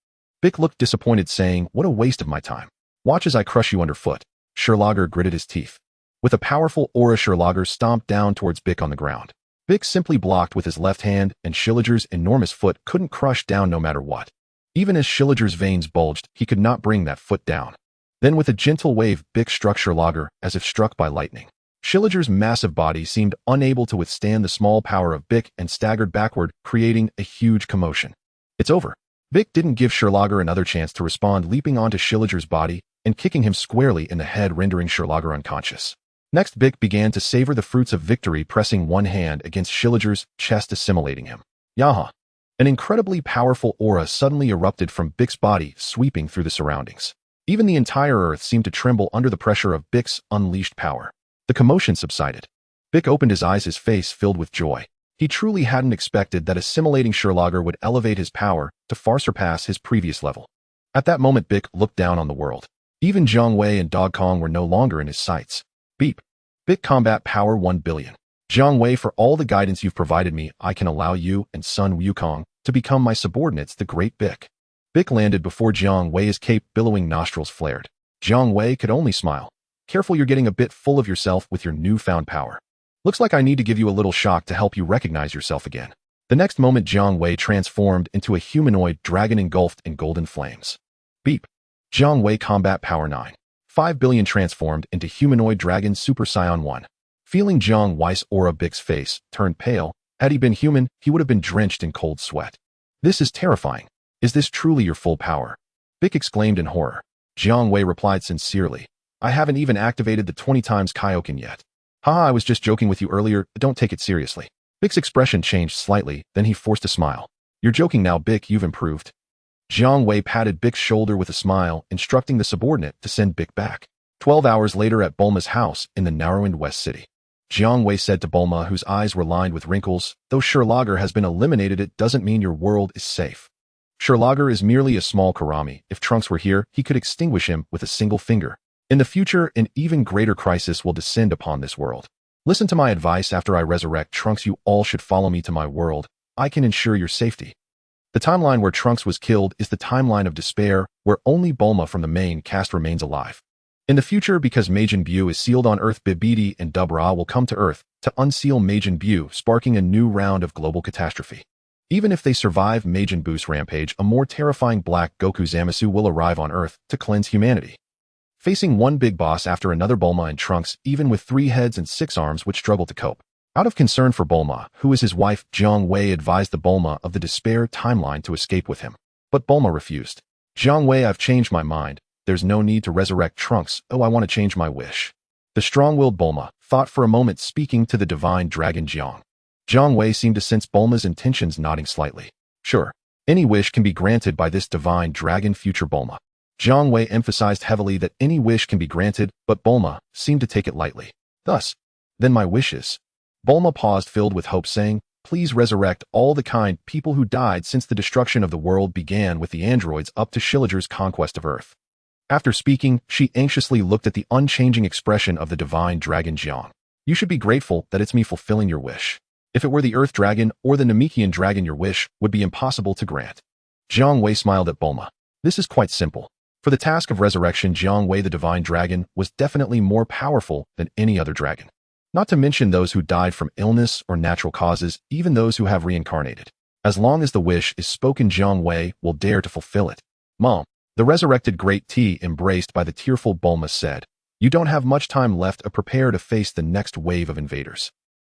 Bick looked disappointed, saying, "What a waste of my time. Watch as I crush you underfoot." Sherlager gritted his teeth. With a powerful aura, Sherlager stomped down towards Bick on the ground. Bick simply blocked with his left hand, and Shillager's enormous foot couldn't crush down no matter what. Even as Shillager's veins bulged, he could not bring that foot down. Then with a gentle wave, Bick struck Sherlager as if struck by lightning. Shillager's massive body seemed unable to withstand the small power of Bick and staggered backward, creating a huge commotion. It's over. Bick didn't give Sherlager another chance to respond, leaping onto Shillager's body and kicking him squarely in the head, rendering Sherlager unconscious. Next, Bick began to savor the fruits of victory, pressing one hand against Shillager's chest, assimilating him. Yaha! An incredibly powerful aura suddenly erupted from Bick's body, sweeping through the surroundings. Even the entire earth seemed to tremble under the pressure of Bick's unleashed power. The commotion subsided. Bick opened his eyes, his face filled with joy. He truly hadn't expected that assimilating Sherlager would elevate his power to far surpass his previous level. At that moment, Bick looked down on the world. Even Jiang Wei and Dog Kong were no longer in his sights. Beep. Bick Combat Power 1 billion. Jiang Wei, for all the guidance you've provided me, I can allow you and Sun Wukong to become my subordinates, the great Bick. Bick landed before Jiang Wei, his cape billowing, nostrils flared. Jiang Wei could only smile. Careful, you're getting a bit full of yourself with your newfound power. Looks like I need to give you a little shock to help you recognize yourself again. The next moment, Jiang Wei transformed into a humanoid dragon engulfed in golden flames. Beep. Jiang Wei Combat Power 9. 5 billion transformed into humanoid dragon Super Saiyan 1. Feeling Jiang Wei's aura, Bick's face turned pale. Had he been human, he would have been drenched in cold sweat. This is terrifying. Is this truly your full power? Bick exclaimed in horror. Jiang Wei replied sincerely. I haven't even activated the 20 times Kaioken yet. Haha, I was just joking with you earlier, don't take it seriously. Bick's expression changed slightly, then he forced a smile. You're joking now, Bick, you've improved. Jiang Wei patted Bick's shoulder with a smile, instructing the subordinate to send Bick back. 12 hours later at Bulma's house in the Narrowing West City. Jiang Wei said to Bulma, whose eyes were lined with wrinkles, though Sherlager has been eliminated, it doesn't mean your world is safe. Sherlager is merely a small Karami. If Trunks were here, he could extinguish him with a single finger. In the future, an even greater crisis will descend upon this world. Listen to my advice. After I resurrect Trunks, you all should follow me to my world. I can ensure your safety. The timeline where Trunks was killed is the timeline of despair, where only Bulma from the main cast remains alive. In the future, because Majin Buu is sealed on Earth, Bibidi and Dubra will come to Earth to unseal Majin Buu, sparking a new round of global catastrophe. Even if they survive Majin Buu's rampage, a more terrifying Black Goku Zamasu will arrive on Earth to cleanse humanity. Facing one big boss after another, Bulma and Trunks, even with 3 heads and 6 arms, would struggle to cope. Out of concern for Bulma, who is his wife, Jiang Wei advised the Bulma of the despair timeline to escape with him. But Bulma refused. Jiang Wei, I've changed my mind. There's no need to resurrect Trunks. Oh, I want to change my wish. The strong-willed Bulma thought for a moment, speaking to the divine dragon Jiang. Jiang Wei seemed to sense Bulma's intentions, nodding slightly. Sure, any wish can be granted by this divine dragon, future Bulma. Jiang Wei emphasized heavily that any wish can be granted, but Bulma seemed to take it lightly. Thus, then my wishes. Bulma paused, filled with hope, saying, please resurrect all the kind people who died since the destruction of the world began with the androids up to Shillager's conquest of Earth. After speaking, she anxiously looked at the unchanging expression of the divine dragon Jiang. You should be grateful that it's me fulfilling your wish. If it were the Earth Dragon or the Namekian Dragon, your wish would be impossible to grant. Jiang Wei smiled at Bulma. This is quite simple. For the task of resurrection, Jiang Wei the Divine Dragon was definitely more powerful than any other dragon. Not to mention those who died from illness or natural causes, even those who have reincarnated. As long as the wish is spoken, Jiang Wei will dare to fulfill it. Mom, the resurrected Great T, embraced by the tearful Bulma, said, "You don't have much time left to prepare to face the next wave of invaders."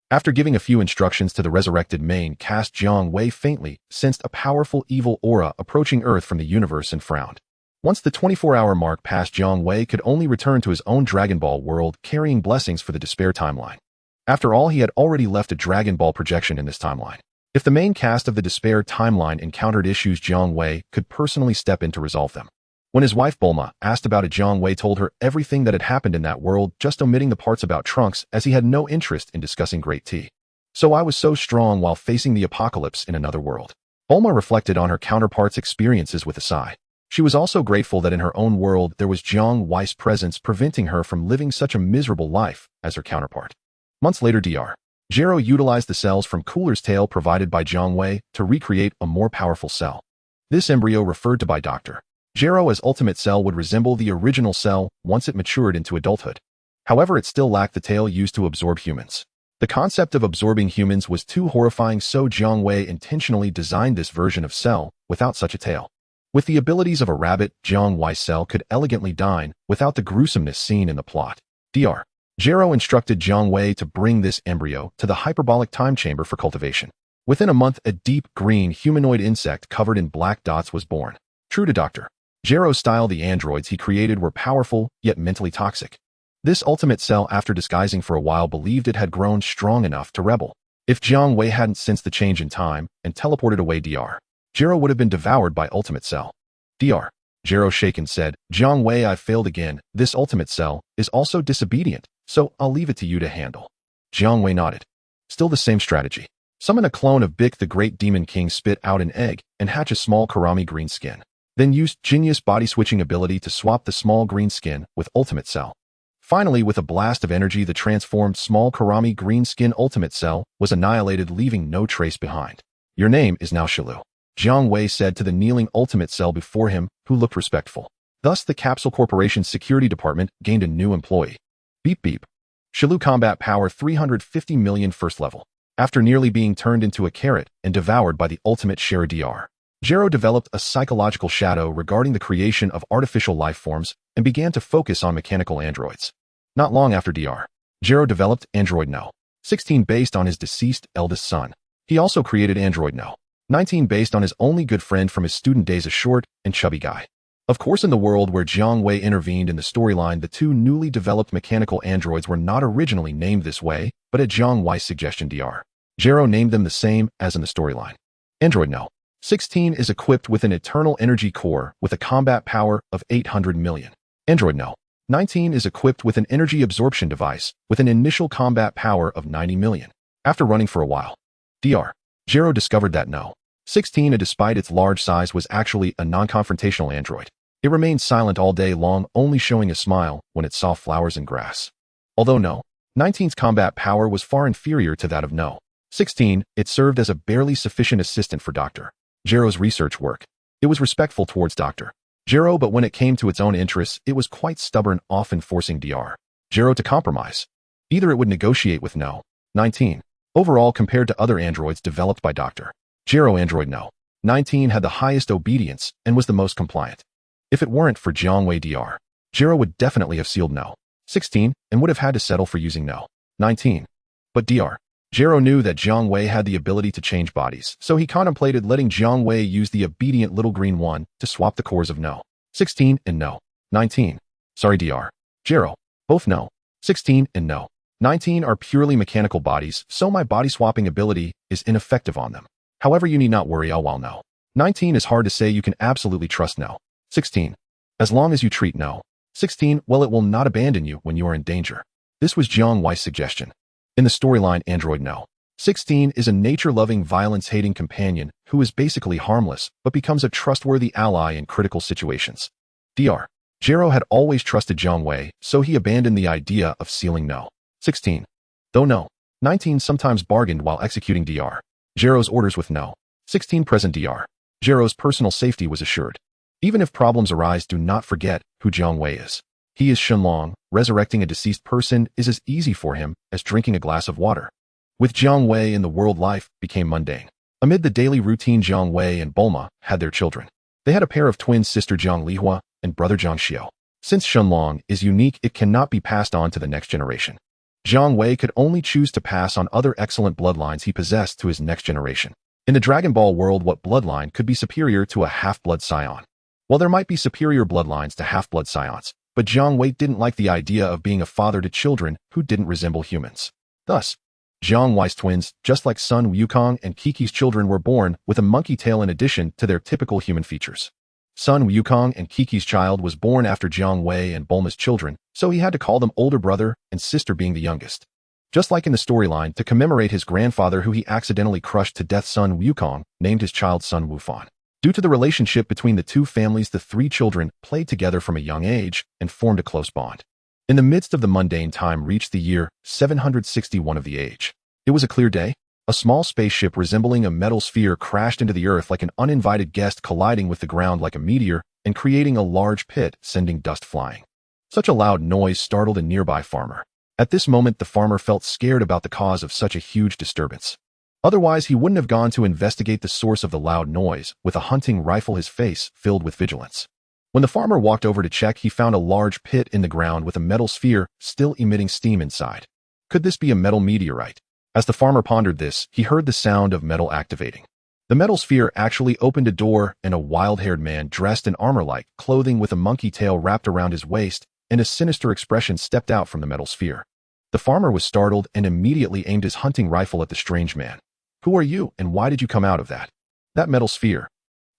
After giving a few instructions to the resurrected main cast, Jiang Wei faintly sensed a powerful evil aura approaching Earth from the universe and frowned. Once the 24-hour mark passed, Jiang Wei could only return to his own Dragon Ball world, carrying blessings for the Despair timeline. After all, he had already left a Dragon Ball projection in this timeline. If the main cast of the Despair timeline encountered issues, Jiang Wei could personally step in to resolve them. When his wife Bulma asked about it, Jiang Wei told her everything that had happened in that world, just omitting the parts about Trunks, as he had no interest in discussing Great T. So I was so strong while facing the apocalypse in another world. Bulma reflected on her counterpart's experiences with a sigh. She was also grateful that in her own world there was Jiang Wei's presence preventing her from living such a miserable life as her counterpart. Months later, Dr. Gero utilized the cells from Cooler's tail provided by Jiang Wei to recreate a more powerful cell. This embryo, referred to by Dr. Gero as Ultimate Cell, would resemble the original cell once it matured into adulthood. However, it still lacked the tail used to absorb humans. The concept of absorbing humans was too horrifying, so Jiang Wei intentionally designed this version of cell without such a tail. With the abilities of a rabbit, Jiang Wei's cell could elegantly dine without the gruesomeness seen in the plot. Dr. Gero instructed Jiang Wei to bring this embryo to the hyperbolic time chamber for cultivation. Within a month, a deep green humanoid insect covered in black dots was born. True to Dr. Gero's style, the androids he created were powerful, yet mentally toxic. This ultimate cell, after disguising for a while, believed it had grown strong enough to rebel. If Jiang Wei hadn't sensed the change in time and teleported away, Dr. Gero would have been devoured by Ultimate Cell. Dr. Gero shaken said, "Jiang Wei, I've failed again. This Ultimate Cell is also disobedient, so I'll leave it to you to handle." Jiang Wei nodded. Still the same strategy. Summon a clone of Bick the Great Demon King, spit out an egg, and hatch a small Karami green skin. Then used genius body switching ability to swap the small green skin with Ultimate Cell. Finally, with a blast of energy, the transformed small Karami green skin Ultimate Cell was annihilated, leaving no trace behind. "Your name is now Shilu," Jiang Wei said to the kneeling Ultimate Cell before him, who looked respectful. Thus, the Capsule Corporation's security department gained a new employee. Beep beep. Shilu combat power 350 million, first level. After nearly being turned into a carrot and devoured by the ultimate Shara, Dr. Gero developed a psychological shadow regarding the creation of artificial life forms and began to focus on mechanical androids. Not long after, Dr. Gero developed Android No. 16 based on his deceased eldest son. He also created Android No. 19 based on his only good friend from his student days, a short and chubby guy. Of course, in the world where Jiang Wei intervened in the storyline, the two newly developed mechanical androids were not originally named this way, but at Jiang Wei's suggestion, Dr. Gero named them the same as in the storyline. Android No. 16 is equipped with an eternal energy core with a combat power of 800 million. Android No. 19 is equipped with an energy absorption device with an initial combat power of 90 million. After running for a while, Dr. Gero discovered that No. 16, despite its large size, was actually a non-confrontational android. It remained silent all day long, only showing a smile when it saw flowers and grass. Although No. 19's combat power was far inferior to that of No. 16, it served as a barely sufficient assistant for Dr. Gero's research work. It was respectful towards Dr. Gero, but when it came to its own interests, it was quite stubborn, often forcing Dr. Gero to compromise. Either it would negotiate with No. 19. Overall, compared to other androids developed by Dr. Gero, Android No. 19 had the highest obedience and was the most compliant. If it weren't for Jiang Wei, Dr. Gero would definitely have sealed No. 16 and would have had to settle for using No. 19. But Dr. Gero knew that Jiang Wei had the ability to change bodies, so he contemplated letting Jiang Wei use the obedient little green one to swap the cores of No. 16 and No. 19. Sorry, Dr. Gero. Both No. 16 and No. 19 are purely mechanical bodies, so my body swapping ability is ineffective on them. However, you need not worry, while No. 19 is hard to say, you can absolutely trust No. 16. As long as you treat No. 16 well, it will not abandon you when you are in danger. This was Jiang Wei's suggestion. In the storyline, Android No. 16 is a nature-loving, violence-hating companion who is basically harmless but becomes a trustworthy ally in critical situations. Dr. Gero had always trusted Jiang Wei, so he abandoned the idea of sealing No. 16. Though No. 19 sometimes bargained while executing Dr. Gero's orders with No. 16 present, Dr. Gero's personal safety was assured. Even if problems arise, do not forget who Jiang Wei is. He is Shenlong. Resurrecting a deceased person is as easy for him as drinking a glass of water. With Jiang Wei in the world, life became mundane. Amid the daily routine, Jiang Wei and Bulma had their children. They had a pair of twins, sister Jiang Lihua and brother Jiang Xiao. Since Shenlong is unique, it cannot be passed on to the next generation. Jiang Wei could only choose to pass on other excellent bloodlines he possessed to his next generation. In the Dragon Ball world, what bloodline could be superior to a half-blood Saiyan? Well, there might be superior bloodlines to half-blood Saiyans, but Jiang Wei didn't like the idea of being a father to children who didn't resemble humans. Thus, Jiang Wei's twins, just like Sun Wukong and Kiki's children, were born with a monkey tail in addition to their typical human features. Sun Wukong and Kiki's child was born after Jiang Wei and Bulma's children, so he had to call them older brother and sister, being the youngest. Just like in the storyline, to commemorate his grandfather who he accidentally crushed to death, Sun Wukong named his child Sun Wufan. Due to the relationship between the two families, the three children played together from a young age and formed a close bond. In the midst of the mundane, time reached the year 761 of the age. It was a clear day. A small spaceship resembling a metal sphere crashed into the earth like an uninvited guest, colliding with the ground like a meteor and creating a large pit, sending dust flying. Such a loud noise startled a nearby farmer. At this moment, the farmer felt scared about the cause of such a huge disturbance. Otherwise, he wouldn't have gone to investigate the source of the loud noise, with a hunting rifle, his face filled with vigilance. When the farmer walked over to check, he found a large pit in the ground with a metal sphere still emitting steam inside. Could this be a metal meteorite? As the farmer pondered this, he heard the sound of metal activating. The metal sphere actually opened a door, and a wild-haired man dressed in armor-like clothing with a monkey tail wrapped around his waist and a sinister expression stepped out from the metal sphere. The farmer was startled and immediately aimed his hunting rifle at the strange man. "Who are you, and why did you come out of that metal sphere?"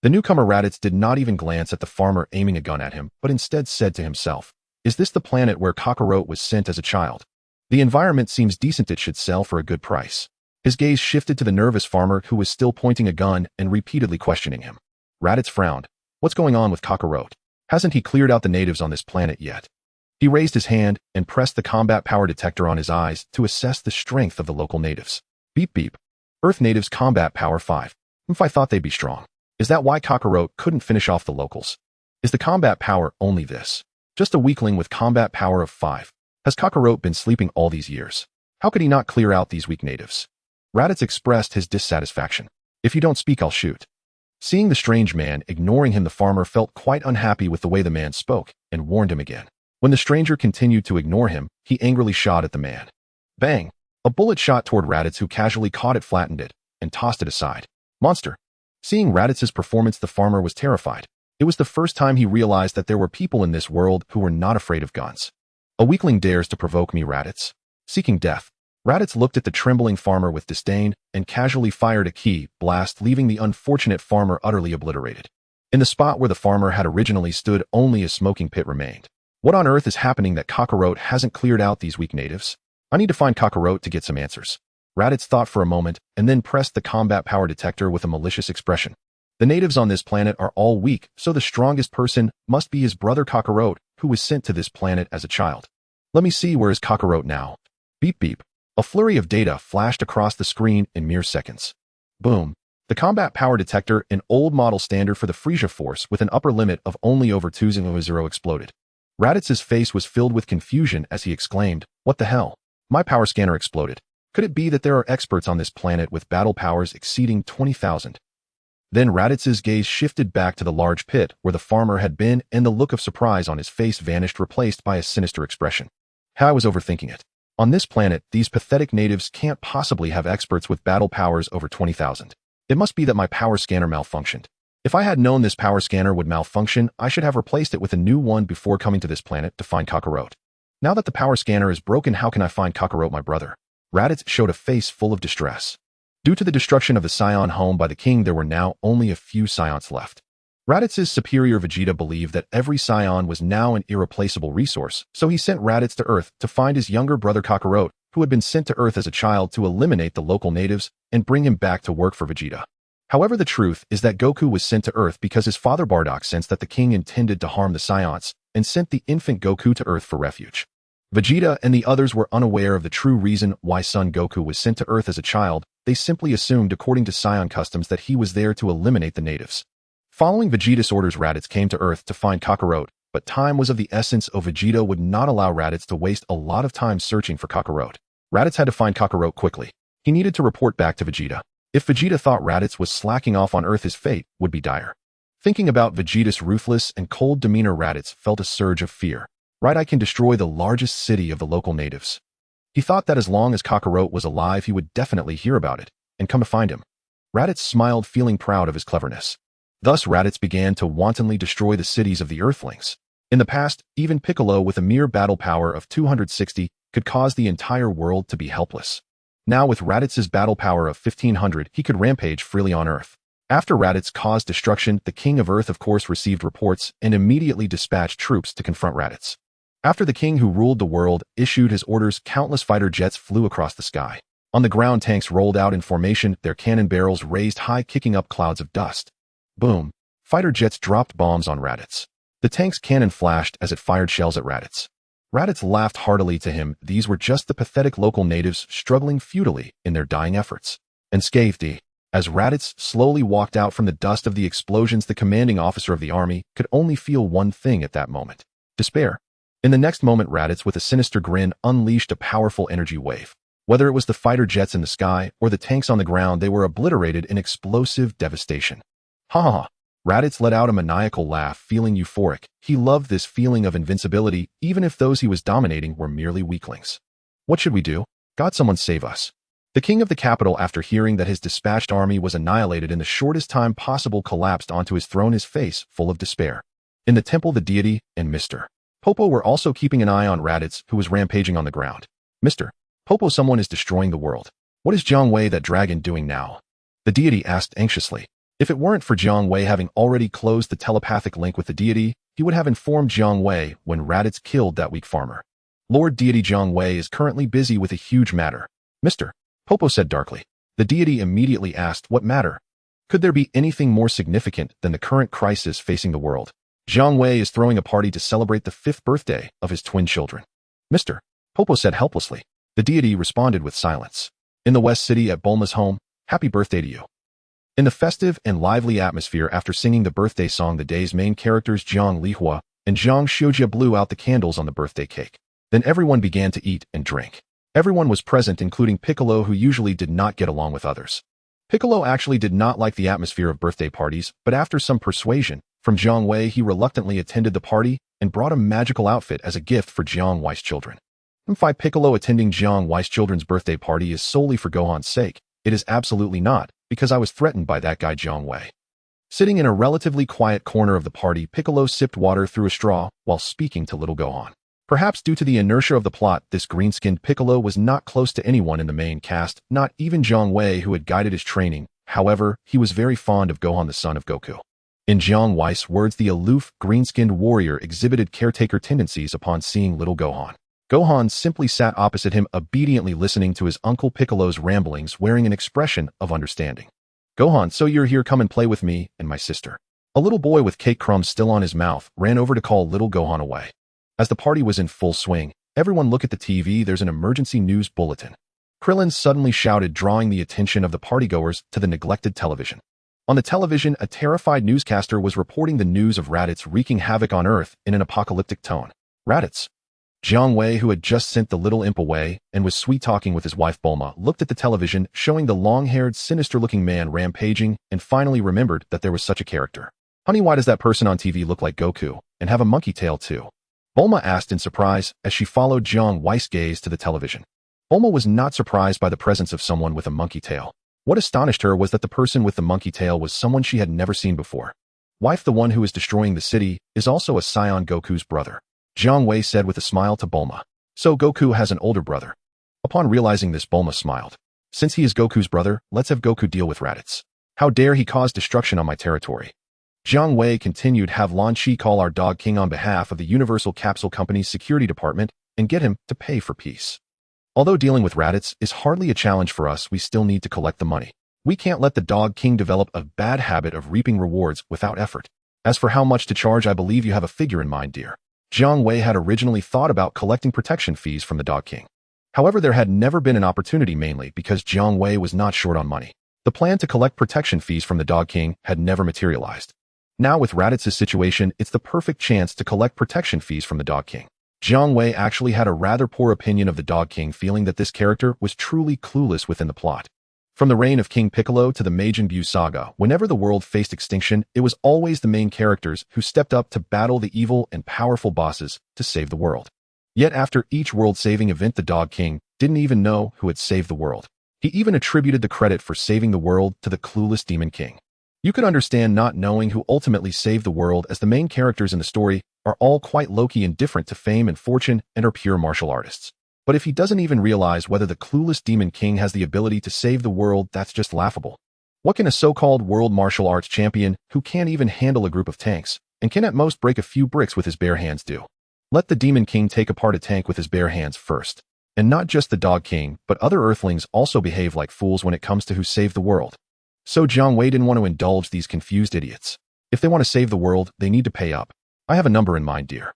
The newcomer Raditz did not even glance at the farmer aiming a gun at him, but instead said to himself, "Is this the planet where Kakarot was sent as a child? The environment seems decent, it should sell for a good price." His gaze shifted to the nervous farmer who was still pointing a gun and repeatedly questioning him. Raditz frowned. What's going on with Kakarot? Hasn't he cleared out the natives on this planet yet? He raised his hand and pressed the combat power detector on his eyes to assess the strength of the local natives. Beep beep. Earth natives combat power 5. I thought they'd be strong. Is that why Kakarot couldn't finish off the locals? Is the combat power only this? Just a weakling with combat power of 5. Has Kakarot been sleeping all these years? How could he not clear out these weak natives? Raditz expressed his dissatisfaction. "If you don't speak, I'll shoot." Seeing the strange man ignoring him, the farmer felt quite unhappy with the way the man spoke and warned him again. When the stranger continued to ignore him, he angrily shot at the man. Bang! A bullet shot toward Raditz, who casually caught it, flattened it, and tossed it aside. Monster! Seeing Raditz's performance, the farmer was terrified. It was the first time he realized that there were people in this world who were not afraid of guns. "A weakling dares to provoke me, Raditz." Seeking death, Raditz looked at the trembling farmer with disdain and casually fired a key blast, leaving the unfortunate farmer utterly obliterated. In the spot where the farmer had originally stood, only a smoking pit remained. What on earth is happening that Kakarot hasn't cleared out these weak natives? I need to find Kakarot to get some answers. Raditz thought for a moment and then pressed the combat power detector with a malicious expression. The natives on this planet are all weak, so the strongest person must be his brother Kakarot, who was sent to this planet as a child. Let me see, where is Kakarot now? Beep beep. A flurry of data flashed across the screen in mere seconds. Boom. The combat power detector, an old model standard for the Frieza force with an upper limit of only over 200, exploded. Raditz's face was filled with confusion as he exclaimed, "What the hell? My power scanner exploded. Could it be that there are experts on this planet with battle powers exceeding 20,000? Then Raditz's gaze shifted back to the large pit where the farmer had been, and the look of surprise on his face vanished, replaced by a sinister expression. How I was overthinking it. On this planet, these pathetic natives can't possibly have experts with battle powers over 20,000. It must be that my power scanner malfunctioned. If I had known this power scanner would malfunction, I should have replaced it with a new one before coming to this planet to find Kakarot. Now that the power scanner is broken, how can I find Kakarot, my brother?" Raditz showed a face full of distress. Due to the destruction of the Saiyan home by the king, there were now only a few Saiyans left. Raditz's superior Vegeta believed that every Saiyan was now an irreplaceable resource, so he sent Raditz to Earth to find his younger brother Kakarot, who had been sent to Earth as a child, to eliminate the local natives and bring him back to work for Vegeta. However, the truth is that Goku was sent to Earth because his father Bardock sensed that the king intended to harm the Saiyans and sent the infant Goku to Earth for refuge. Vegeta and the others were unaware of the true reason why Son Goku was sent to Earth as a child. They simply assumed, according to Saiyan customs, that he was there to eliminate the natives. Following Vegeta's orders, Raditz came to Earth to find Kakarot, but time was of the essence, Vegeta would not allow Raditz to waste a lot of time searching for Kakarot. Raditz had to find Kakarot quickly. He needed to report back to Vegeta. If Vegeta thought Raditz was slacking off on Earth, his fate would be dire. Thinking about Vegeta's ruthless and cold demeanor, Raditz felt a surge of fear. Right, I can destroy the largest city of the local natives. He thought that as long as Kakarot was alive, he would definitely hear about it and come to find him. Raditz smiled, feeling proud of his cleverness. Thus, Raditz began to wantonly destroy the cities of the Earthlings. In the past, even Piccolo, with a mere battle power of 260, could cause the entire world to be helpless. Now, with Raditz's battle power of 1500, he could rampage freely on Earth. After Raditz caused destruction, the King of Earth, of course, received reports and immediately dispatched troops to confront Raditz. After the king who ruled the world issued his orders, countless fighter jets flew across the sky. On the ground, tanks rolled out in formation, their cannon barrels raised high, kicking up clouds of dust. Boom! Fighter jets dropped bombs on Raditz. The tank's cannon flashed as it fired shells at Raditz. Raditz laughed heartily to him. These were just the pathetic local natives struggling futilely in their dying efforts. Unscathed. As Raditz slowly walked out from the dust of the explosions, the commanding officer of the army could only feel one thing at that moment: despair. In the next moment, Raditz, with a sinister grin, unleashed a powerful energy wave. Whether it was the fighter jets in the sky or the tanks on the ground, they were obliterated in explosive devastation. Ha ha ha! Raditz let out a maniacal laugh, feeling euphoric. He loved this feeling of invincibility, even if those he was dominating were merely weaklings. What should we do? God, someone save us. The king of the capital, after hearing that his dispatched army was annihilated in the shortest time possible, collapsed onto his throne, his face full of despair. In the temple, the deity and Mr. Popo were also keeping an eye on Raditz, who was rampaging on the ground. Mr. Popo, someone is destroying the world. What is Jiang Wei, that dragon, doing now? The deity asked anxiously. If it weren't for Jiang Wei having already closed the telepathic link with the deity, he would have informed Jiang Wei when Raditz killed that weak farmer. Lord Deity, Jiang Wei is currently busy with a huge matter. Mr. Popo said darkly. The deity immediately asked, what matter? Could there be anything more significant than the current crisis facing the world? Jiang Wei is throwing a party to celebrate the 5th birthday of his twin children. Mr. Popo said helplessly. The deity responded with silence. In the West City at Bulma's home, happy birthday to you. In the festive and lively atmosphere, after singing the birthday song, the day's main characters Jiang Lihua and Jiang Xiujia blew out the candles on the birthday cake. Then everyone began to eat and drink. Everyone was present, including Piccolo, who usually did not get along with others. Piccolo actually did not like the atmosphere of birthday parties, but after some persuasion from Jiang Wei, he reluctantly attended the party and brought a magical outfit as a gift for Jiang Wei's children. If Piccolo attending Jiang Wei's children's birthday party is solely for Gohan's sake, it is absolutely not, because I was threatened by that guy Jiang Wei. Sitting in a relatively quiet corner of the party, Piccolo sipped water through a straw while speaking to little Gohan. Perhaps due to the inertia of the plot, this green-skinned Piccolo was not close to anyone in the main cast, not even Jiang Wei, who had guided his training. However, he was very fond of Gohan, the son of Goku. In Jiang Wei's words, the aloof, green-skinned warrior exhibited caretaker tendencies upon seeing little Gohan. Gohan simply sat opposite him, obediently listening to his uncle Piccolo's ramblings, wearing an expression of understanding. Gohan, so you're here, come and play with me and my sister. A little boy with cake crumbs still on his mouth ran over to call little Gohan away. As the party was in full swing, everyone look at the TV, there's an emergency news bulletin. Krillin suddenly shouted, drawing the attention of the partygoers to the neglected television. On the television, a terrified newscaster was reporting the news of Raditz wreaking havoc on Earth in an apocalyptic tone. Raditz. Jiang Wei, who had just sent the little imp away and was sweet-talking with his wife Bulma, looked at the television, showing the long-haired, sinister-looking man rampaging, and finally remembered that there was such a character. Honey, why does that person on TV look like Goku, and have a monkey tail too? Bulma asked in surprise as she followed Jiang Wei's gaze to the television. Bulma was not surprised by the presence of someone with a monkey tail. What astonished her was that the person with the monkey tail was someone she had never seen before. Wife, the one who is destroying the city, is also a Saiyan, Goku's brother. Jiang Wei said with a smile to Bulma. So Goku has an older brother. Upon realizing this, Bulma smiled. Since he is Goku's brother, let's have Goku deal with Raditz. How dare he cause destruction on my territory? Jiang Wei continued, have Lan Chi call our dog king on behalf of the Universal Capsule Company's security department and get him to pay for peace. Although dealing with Raditz is hardly a challenge for us, we still need to collect the money. We can't let the dog king develop a bad habit of reaping rewards without effort. As for how much to charge, I believe you have a figure in mind, dear. Jiang Wei had originally thought about collecting protection fees from the dog king. However, there had never been an opportunity, mainly because Jiang Wei was not short on money. The plan to collect protection fees from the dog king had never materialized. Now with Raditz's situation, it's the perfect chance to collect protection fees from the Dog King. Jiang Wei actually had a rather poor opinion of the Dog King, feeling that this character was truly clueless within the plot. From the reign of King Piccolo to the Majin Buu saga, whenever the world faced extinction, it was always the main characters who stepped up to battle the evil and powerful bosses to save the world. Yet after each world-saving event, the Dog King didn't even know who had saved the world. He even attributed the credit for saving the world to the clueless Demon King. You could understand not knowing who ultimately saved the world, as the main characters in the story are all quite low-key indifferent to fame and fortune and are pure martial artists. But if he doesn't even realize whether the clueless Demon King has the ability to save the world, that's just laughable. What can a so-called world martial arts champion who can't even handle a group of tanks and can at most break a few bricks with his bare hands do? Let the Demon King take apart a tank with his bare hands first. And not just the Dog King, but other Earthlings also behave like fools when it comes to who saved the world. So Jiang Wei didn't want to indulge these confused idiots. If they want to save the world, they need to pay up. I have a number in mind, dear.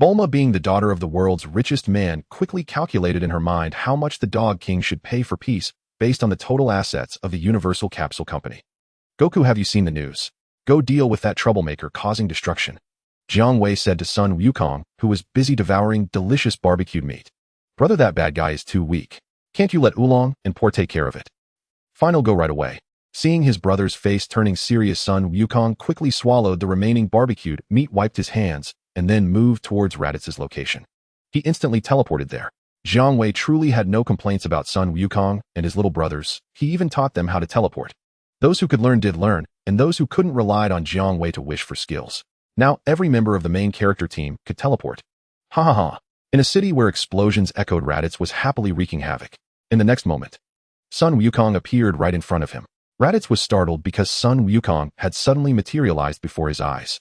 Bulma, being the daughter of the world's richest man, quickly calculated in her mind how much the Dog King should pay for peace based on the total assets of the Universal Capsule Company. Goku, have you seen the news? Go deal with that troublemaker causing destruction, Jiang Wei said to Sun Wukong, who was busy devouring delicious barbecued meat. Brother, that bad guy is too weak. Can't you let Oolong and Por take care of it? Fine, I'll go right away. Seeing his brother's face turning serious, Sun Wukong quickly swallowed the remaining barbecued meat, wiped his hands, and then moved towards Raditz's location. He instantly teleported there. Jiang Wei truly had no complaints about Sun Wukong and his little brothers. He even taught them how to teleport. Those who could learn did learn, and those who couldn't relied on Jiang Wei to wish for skills. Now every member of the main character team could teleport. Ha ha ha. In a city where explosions echoed, Raditz was happily wreaking havoc. In the next moment, Sun Wukong appeared right in front of him. Raditz was startled because Sun Wukong had suddenly materialized before his eyes.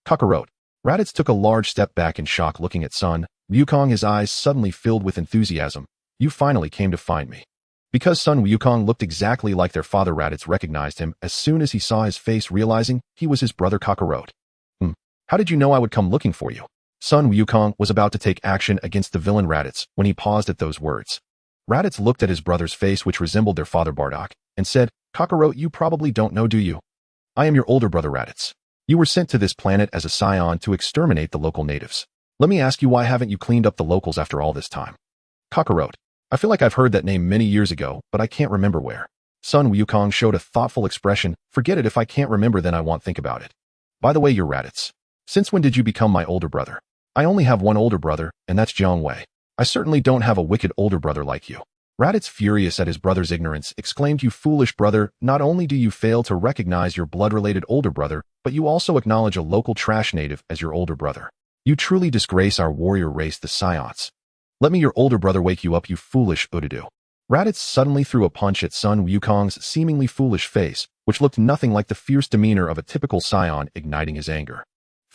Kakarot. Raditz took a large step back in shock, looking at Sun Wukong, his eyes suddenly filled with enthusiasm. You finally came to find me. Because Sun Wukong looked exactly like their father, Raditz recognized him as soon as he saw his face, realizing he was his brother Kakarot. How did you know I would come looking for you? Sun Wukong was about to take action against the villain Raditz when he paused at those words. Raditz looked at his brother's face, which resembled their father Bardock, and said, Kakarot, you probably don't know, do you? I am your older brother Raditz. You were sent to this planet as a Saiyan to exterminate the local natives. Let me ask you, why haven't you cleaned up the locals after all this time? Kakarot. I feel like I've heard that name many years ago, but I can't remember where. Sun Wukong showed a thoughtful expression. Forget it, if I can't remember then I won't think about it. By the way, you're Raditz. Since when did you become my older brother? I only have one older brother, and that's Jiang Wei. I certainly don't have a wicked older brother like you. Raditz, furious at his brother's ignorance, exclaimed, You foolish brother, not only do you fail to recognize your blood-related older brother, but you also acknowledge a local trash native as your older brother. You truly disgrace our warrior race, the Saiyans. Let me, your older brother, wake you up, you foolish Ududu. Raditz suddenly threw a punch at Sun Wukong's seemingly foolish face, which looked nothing like the fierce demeanor of a typical Saiyan, igniting his anger.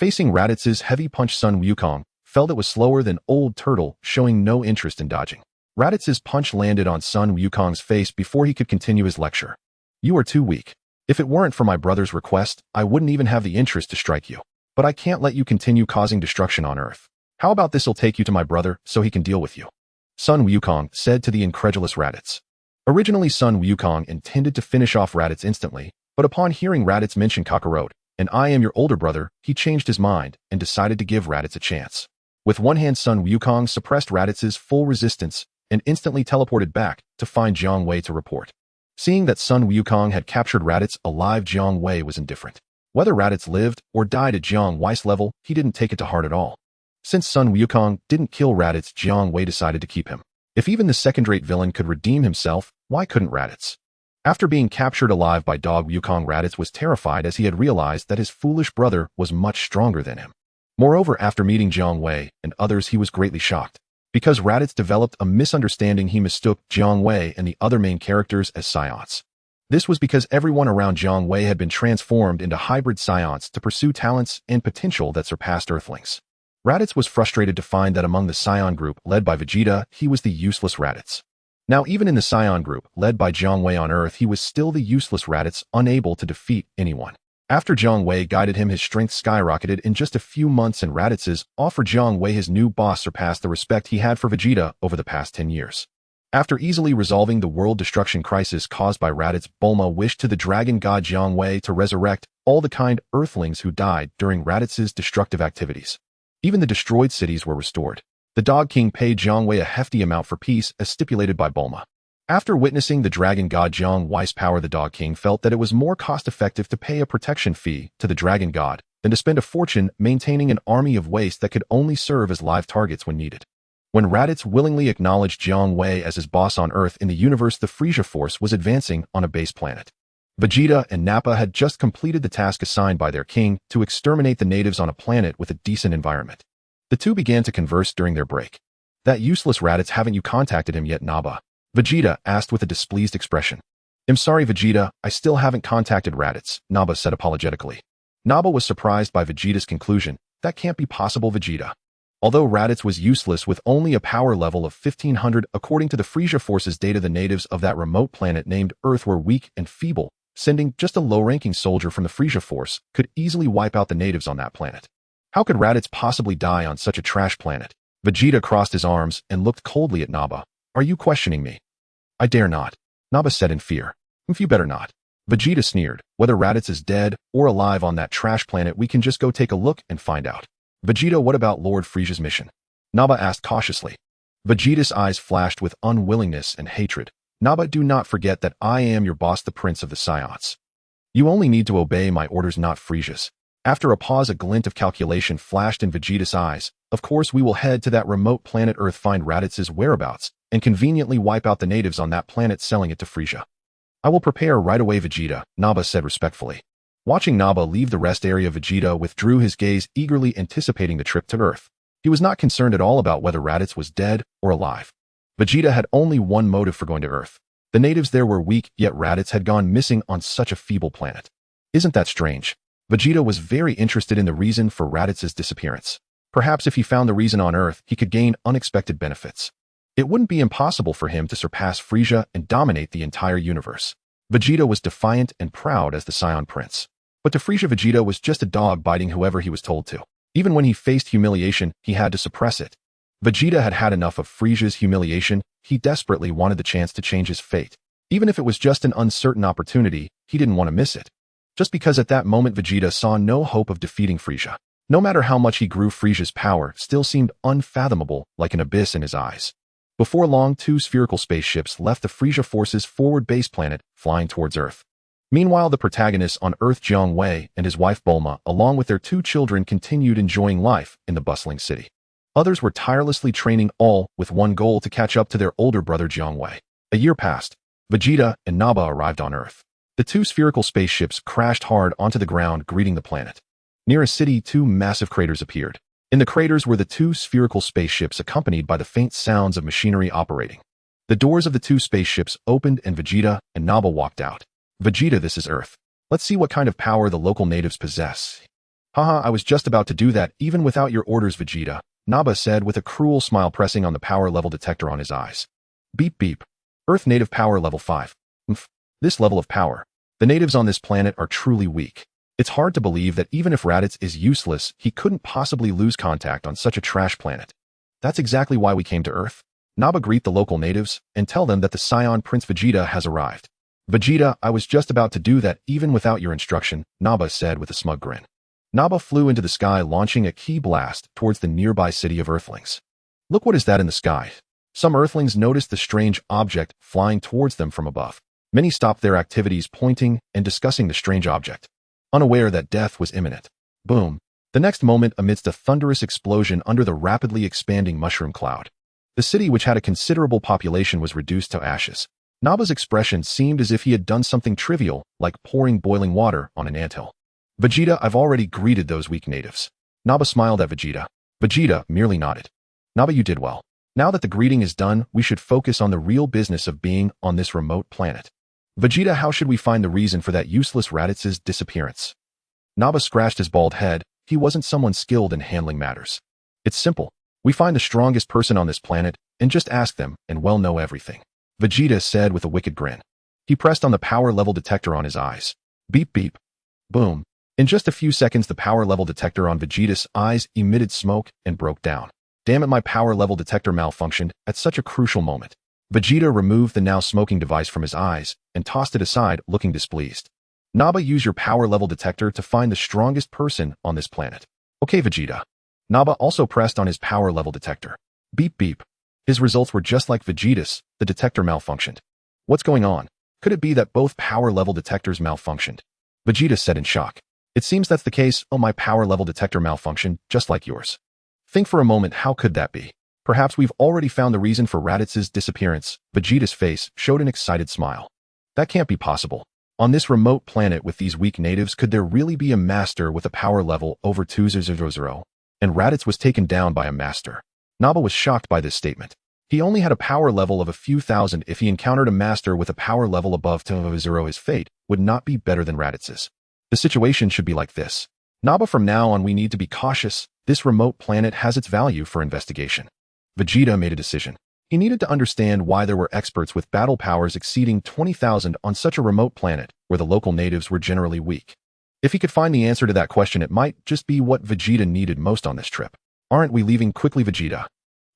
Facing Raditz's heavy punch, Sun Wukong felt it was slower than Old Turtle, showing no interest in dodging. Raditz's punch landed on Sun Wukong's face before he could continue his lecture. You are too weak. If it weren't for my brother's request, I wouldn't even have the interest to strike you. But I can't let you continue causing destruction on Earth. How about this? I'll take you to my brother so he can deal with you. Sun Wukong said to the incredulous Raditz. Originally, Sun Wukong intended to finish off Raditz instantly, but upon hearing Raditz mention Kakarot, and I am your older brother, he changed his mind and decided to give Raditz a chance. With one hand, Sun Wukong suppressed Raditz's full resistance and instantly teleported back to find Jiang Wei to report. Seeing that Sun Wukong had captured Raditz alive, Jiang Wei was indifferent. Whether Raditz lived or died at Jiang Wei's level, he didn't take it to heart at all. Since Sun Wukong didn't kill Raditz, Jiang Wei decided to keep him. If even the second-rate villain could redeem himself, why couldn't Raditz? After being captured alive by Dog Wukong, Raditz was terrified as he had realized that his foolish brother was much stronger than him. Moreover, after meeting Jiang Wei and others, he was greatly shocked. Because Raditz developed a misunderstanding, he mistook Jiang Wei and the other main characters as Saiyans. This was because everyone around Jiang Wei had been transformed into hybrid Saiyans to pursue talents and potential that surpassed Earthlings. Raditz was frustrated to find that among the Saiyan group led by Vegeta, he was the useless Raditz. Now, even in the Saiyan group led by Jiang Wei on Earth, he was still the useless Raditz, unable to defeat anyone. After Jiang Wei guided him, his strength skyrocketed in just a few months, and Raditz's offer Jiang Wei his new boss surpassed the respect he had for Vegeta over the past 10 years. After easily resolving the world destruction crisis caused by Raditz, Bulma wished to the dragon god Jiang Wei to resurrect all the kind Earthlings who died during Raditz's destructive activities. Even the destroyed cities were restored. The Dog King paid Jiang Wei a hefty amount for peace as stipulated by Bulma. After witnessing the dragon god Jiang Wei's power, the Dog King felt that it was more cost-effective to pay a protection fee to the dragon god than to spend a fortune maintaining an army of waste that could only serve as live targets when needed. When Raditz willingly acknowledged Jiang Wei as his boss on Earth in the universe, the Frieza force was advancing on a base planet. Vegeta and Nappa had just completed the task assigned by their king to exterminate the natives on a planet with a decent environment. The two began to converse during their break. "That useless Raditz, haven't you contacted him yet, Nappa?" Vegeta asked with a displeased expression. "I'm sorry, Vegeta, I still haven't contacted Raditz," Nappa said apologetically. Nappa was surprised by Vegeta's conclusion. "That can't be possible, Vegeta." Although Raditz was useless with only a power level of 1500, according to the Frieza Force's data, the natives of that remote planet named Earth were weak and feeble. Sending just a low-ranking soldier from the Frieza Force could easily wipe out the natives on that planet. How could Raditz possibly die on such a trash planet? Vegeta crossed his arms and looked coldly at Nappa. "Are you questioning me?" "I dare not," Nappa said in fear. "You better not." Vegeta sneered. "Whether Raditz is dead or alive on that trash planet, we can just go take a look and find out." "Vegeta, what about Lord Frieza's mission?" Nappa asked cautiously. Vegeta's eyes flashed with unwillingness and hatred. "Nappa, do not forget that I am your boss, the Prince of the Saiyans. You only need to obey my orders, not Frieza's." After a pause, a glint of calculation flashed in Vegeta's eyes. "Of course, we will head to that remote planet Earth, find Raditz's whereabouts, and conveniently wipe out the natives on that planet, selling it to Frieza." "I will prepare right away, Vegeta," Nappa said respectfully. Watching Nappa leave the rest area, Vegeta withdrew his gaze, eagerly anticipating the trip to Earth. He was not concerned at all about whether Raditz was dead or alive. Vegeta had only one motive for going to Earth. The natives there were weak, yet Raditz had gone missing on such a feeble planet. Isn't that strange? Vegeta was very interested in the reason for Raditz's disappearance. Perhaps if he found the reason on Earth, he could gain unexpected benefits. It wouldn't be impossible for him to surpass Frieza and dominate the entire universe. Vegeta was defiant and proud as the Saiyan Prince. But to Frieza, Vegeta was just a dog biting whoever he was told to. Even when he faced humiliation, he had to suppress it. Vegeta had had enough of Frieza's humiliation. He desperately wanted the chance to change his fate. Even if it was just an uncertain opportunity, he didn't want to miss it. Just because at that moment Vegeta saw no hope of defeating Frieza. No matter how much he grew, Frieza's power still seemed unfathomable, like an abyss in his eyes. Before long, two spherical spaceships left the Frieza Force's forward base planet, flying towards Earth. Meanwhile, the protagonists on Earth, Jiang Wei and his wife Bulma, along with their two children, continued enjoying life in the bustling city. Others were tirelessly training, all with one goal: to catch up to their older brother Jiang Wei. A year passed. Vegeta and Nappa arrived on Earth. The two spherical spaceships crashed hard onto the ground, greeting the planet. Near a city, two massive craters appeared. In the craters were the two spherical spaceships, accompanied by the faint sounds of machinery operating. The doors of the two spaceships opened and Vegeta and Nappa walked out. "Vegeta, this is Earth. Let's see what kind of power the local natives possess." "Haha, I was just about to do that, even without your orders, Vegeta," Nappa said with a cruel smile, pressing on the power level detector on his eyes. Beep beep. Earth native power level 5. This level of power. The natives on this planet are truly weak. It's hard to believe that even if Raditz is useless, he couldn't possibly lose contact on such a trash planet. That's exactly why we came to Earth. Nappa, greet the local natives and tell them that the Saiyan Prince Vegeta has arrived. "Vegeta, I was just about to do that even without your instruction," Nappa said with a smug grin. Nappa flew into the sky, launching a ki blast towards the nearby city of Earthlings. "Look, what is that in the sky?" Some Earthlings noticed the strange object flying towards them from above. Many stopped their activities, pointing and discussing the strange object, unaware that death was imminent. Boom. The next moment, amidst a thunderous explosion under the rapidly expanding mushroom cloud, the city, which had a considerable population, was reduced to ashes. Nappa's expression seemed as if he had done something trivial, like pouring boiling water on an anthill. "Vegeta, I've already greeted those weak natives." Nappa smiled at Vegeta. Vegeta merely nodded. "Nappa, you did well. Now that the greeting is done, we should focus on the real business of being on this remote planet. Vegeta, how should we find the reason for that useless Raditz's disappearance?" Nappa scratched his bald head. He wasn't someone skilled in handling matters. "It's simple. We find the strongest person on this planet and just ask them, and we'll know everything," Vegeta said with a wicked grin. He pressed on the power level detector on his eyes. Beep beep. Boom. In just a few seconds, the power level detector on Vegeta's eyes emitted smoke and broke down. Damn it, my power level detector malfunctioned at such a crucial moment. Vegeta removed the now smoking device from his eyes and tossed it aside, looking displeased. Naba, use your power level detector to find the strongest person on this planet. Okay, Vegeta. Naba also pressed on his power level detector. Beep beep. His results were just like Vegeta's. The detector malfunctioned. What's going on? Could it be that both power level detectors malfunctioned? Vegeta said in shock. It seems that's the case. Oh, my power level detector malfunctioned, just like yours. Think for a moment, how could that be? Perhaps we've already found the reason for Raditz's disappearance. Vegeta's face showed an excited smile. That can't be possible. On this remote planet with these weak natives, could there really be a master with a power level over 200? And Raditz was taken down by a master. Naba was shocked by this statement. He only had a power level of a few thousand. If he encountered a master with a power level above 200, his fate would not be better than Raditz's. The situation should be like this. Naba, from now on we need to be cautious. This remote planet has its value for investigation. Vegeta made a decision. He needed to understand why there were experts with battle powers exceeding 20,000 on such a remote planet where the local natives were generally weak. If he could find the answer to that question, it might just be what Vegeta needed most on this trip. Aren't we leaving quickly, Vegeta?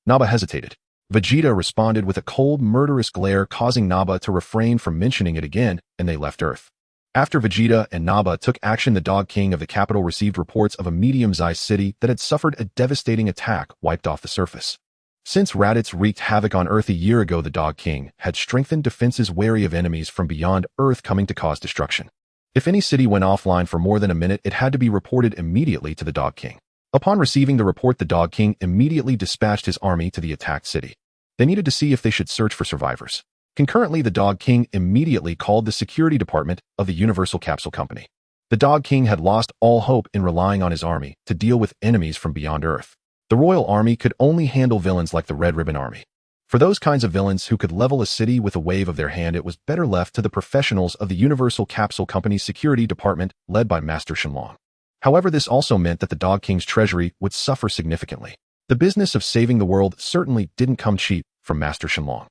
Naba hesitated. Vegeta responded with a cold, murderous glare, causing Naba to refrain from mentioning it again, and they left Earth. After Vegeta and Naba took action, the Dog King of the capital received reports of a medium-sized city that had suffered a devastating attack wiped off the surface. Since Raditz wreaked havoc on Earth a year ago, the Dog King had strengthened defenses wary of enemies from beyond Earth coming to cause destruction. If any city went offline for more than a minute, it had to be reported immediately to the Dog King. Upon receiving the report, the Dog King immediately dispatched his army to the attacked city. They needed to see if they should search for survivors. Concurrently, the Dog King immediately called the security department of the Universal Capsule Company. The Dog King had lost all hope in relying on his army to deal with enemies from beyond Earth. The Royal Army could only handle villains like the Red Ribbon Army. For those kinds of villains who could level a city with a wave of their hand, it was better left to the professionals of the Universal Capsule Company's security department led by Master Shenron. However, this also meant that the Dog King's treasury would suffer significantly. The business of saving the world certainly didn't come cheap from Master Shenron.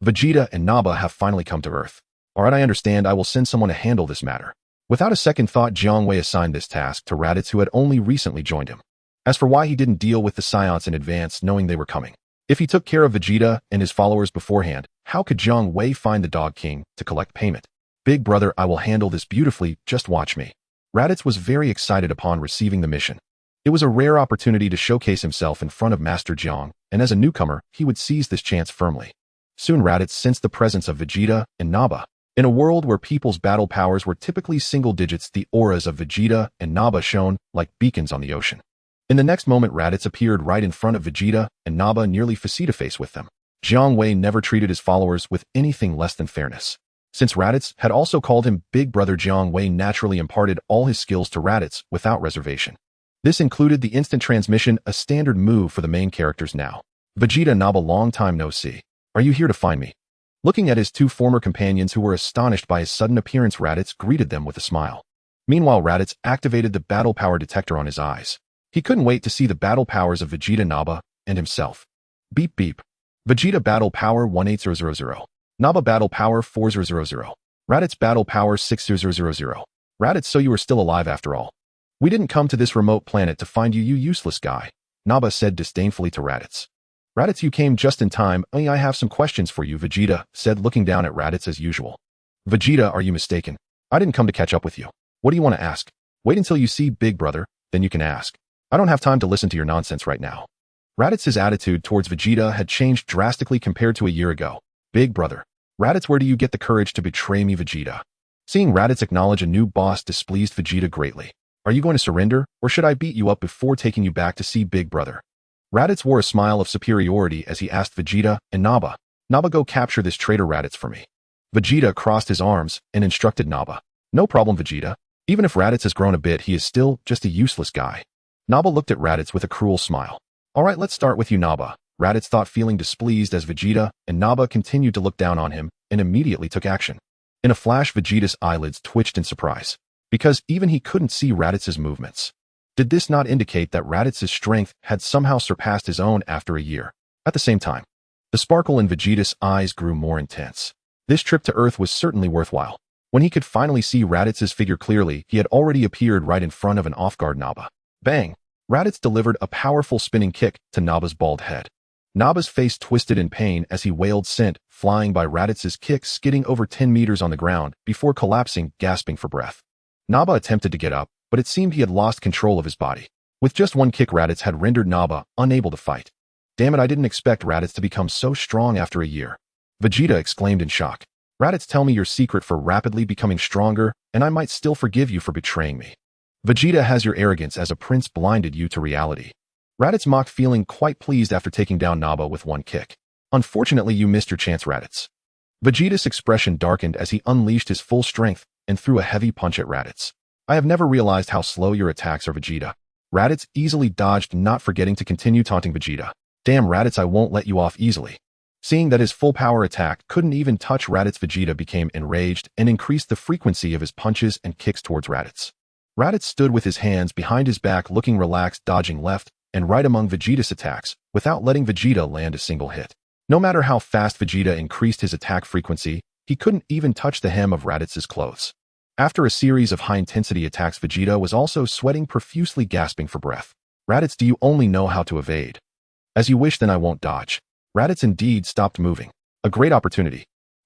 Vegeta and Naba have finally come to Earth. Alright, I understand. I will send someone to handle this matter. Without a second thought, Jiang Wei assigned this task to Raditz, who had only recently joined him. As for why he didn't deal with the Saiyans in advance, knowing they were coming. If he took care of Vegeta and his followers beforehand, how could Jiang Wei find the Dog King to collect payment? Big brother, I will handle this beautifully, just watch me. Raditz was very excited upon receiving the mission. It was a rare opportunity to showcase himself in front of Master Jiang, and as a newcomer, he would seize this chance firmly. Soon Raditz sensed the presence of Vegeta and Naba. In a world where people's battle powers were typically single digits, the auras of Vegeta and Naba shone like beacons on the ocean. In the next moment, Raditz appeared right in front of Vegeta and Naba, nearly face-to-face with them. Jiang Wei never treated his followers with anything less than fairness. Since Raditz had also called him Big Brother, Jiang Wei naturally imparted all his skills to Raditz without reservation. This included the instant transmission, a standard move for the main characters now. Vegeta, Naba, long time no see. Are you here to find me? Looking at his two former companions who were astonished by his sudden appearance, Raditz greeted them with a smile. Meanwhile, Raditz activated the battle power detector on his eyes. He couldn't wait to see the battle powers of Vegeta, Naba, and himself. Beep beep. Vegeta battle power 18000. Naba battle power 4000. Raditz battle power 6000. Raditz, so you are still alive after all. We didn't come to this remote planet to find you, you useless guy, Naba said disdainfully to Raditz. Raditz, you came just in time. I have some questions for you, Vegeta said, looking down at Raditz as usual. Vegeta, are you mistaken? I didn't come to catch up with you. What do you want to ask? Wait until you see Big Brother, then you can ask. I don't have time to listen to your nonsense right now. Raditz's attitude towards Vegeta had changed drastically compared to a year ago. Big brother. Raditz, where do you get the courage to betray me, Vegeta? Seeing Raditz acknowledge a new boss displeased Vegeta greatly. Are you going to surrender, or should I beat you up before taking you back to see Big Brother? Raditz wore a smile of superiority as he asked Vegeta and Naba. Naba, go capture this traitor Raditz for me. Vegeta crossed his arms and instructed Naba. No problem, Vegeta. Even if Raditz has grown a bit, he is still just a useless guy. Naba looked at Raditz with a cruel smile. Alright, let's start with you, Naba. Raditz thought, feeling displeased as Vegeta and Naba continued to look down on him and immediately took action. In a flash, Vegeta's eyelids twitched in surprise, because even he couldn't see Raditz's movements. Did this not indicate that Raditz's strength had somehow surpassed his own after a year? At the same time, the sparkle in Vegeta's eyes grew more intense. This trip to Earth was certainly worthwhile. When he could finally see Raditz's figure clearly, he had already appeared right in front of an off-guard Naba. Bang! Raditz delivered a powerful spinning kick to Naba's bald head. Naba's face twisted in pain as he wailed, sent flying by Raditz's kick, skidding over 10 meters on the ground before collapsing, gasping for breath. Naba attempted to get up, but it seemed he had lost control of his body. With just one kick, Raditz had rendered Naba unable to fight. Damn it, I didn't expect Raditz to become so strong after a year. Vegeta exclaimed in shock. Raditz, tell me your secret for rapidly becoming stronger, and I might still forgive you for betraying me. Vegeta, has your arrogance as a prince blinded you to reality? Raditz mocked, feeling quite pleased after taking down Naba with one kick. Unfortunately, you missed your chance, Raditz. Vegeta's expression darkened as he unleashed his full strength and threw a heavy punch at Raditz. I have never realized how slow your attacks are, Vegeta. Raditz easily dodged, not forgetting to continue taunting Vegeta. Damn, Raditz, I won't let you off easily. Seeing that his full power attack couldn't even touch Raditz, Vegeta became enraged and increased the frequency of his punches and kicks towards Raditz. Raditz stood with his hands behind his back, looking relaxed, dodging left and right among Vegeta's attacks without letting Vegeta land a single hit. No matter how fast Vegeta increased his attack frequency, he couldn't even touch the hem of Raditz's clothes. After a series of high-intensity attacks, Vegeta was also sweating profusely, gasping for breath. Raditz, do you only know how to evade? As you wish, then I won't dodge. Raditz indeed stopped moving. A great opportunity.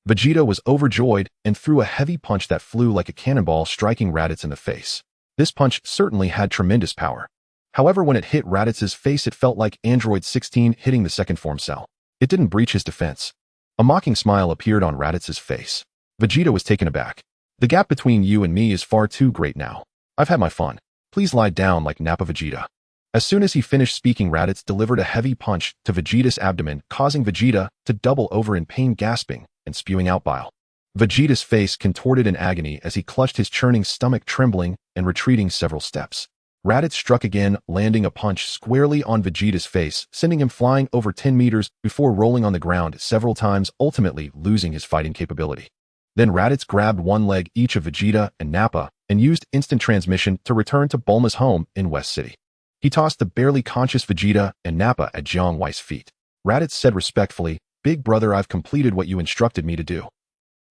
Vegeta was overjoyed and threw a heavy punch that flew like a cannonball, striking Raditz in the face. This punch certainly had tremendous power. However, when it hit Raditz's face, it felt like Android 16 hitting the second form cell. It didn't breach his defense. A mocking smile appeared on Raditz's face. Vegeta was taken aback. The gap between you and me is far too great now. I've had my fun. Please lie down like Nappa, Vegeta. As soon as he finished speaking, Raditz delivered a heavy punch to Vegeta's abdomen, causing Vegeta to double over in pain, gasping and spewing out bile. Vegeta's face contorted in agony as he clutched his churning stomach, trembling and retreating several steps. Raditz struck again, landing a punch squarely on Vegeta's face, sending him flying over 10 meters before rolling on the ground several times, ultimately losing his fighting capability. Then Raditz grabbed one leg each of Vegeta and Nappa and used instant transmission to return to Bulma's home in West City. He tossed the barely conscious Vegeta and Nappa at Jiang Wei's feet. Raditz said respectfully, "Big brother, I've completed what you instructed me to do.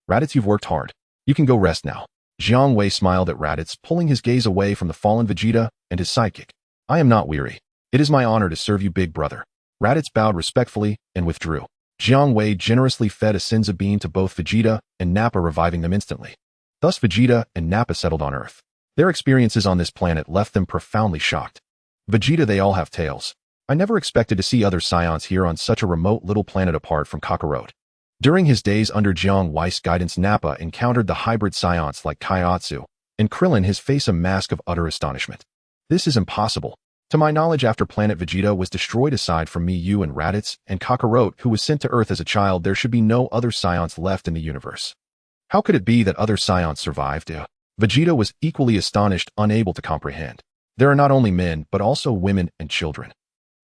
Raditz, you've worked hard. You can go rest now." Jiang Wei smiled at Raditz, pulling his gaze away from the fallen Vegeta and his sidekick. "I am not weary. It is my honor to serve you, big brother." Raditz bowed respectfully and withdrew. Jiang Wei generously fed a Senzu bean to both Vegeta and Nappa, reviving them instantly. Thus Vegeta and Nappa settled on Earth. Their experiences on this planet left them profoundly shocked. Vegeta, they all have tails. I never expected to see other Saiyans here on such a remote little planet apart from Kakarot. During his days under Jiang Wei's guidance, Nappa encountered the hybrid Saiyans like Kaiotsu, and Krillin, his face a mask of utter astonishment. This is impossible. To my knowledge, after planet Vegeta was destroyed, aside from me, you, and Raditz, and Kakarot, who was sent to Earth as a child, there should be no other Saiyans left in the universe. How could it be that other Saiyans survived? Vegeta was equally astonished, unable to comprehend. There are not only men, but also women and children.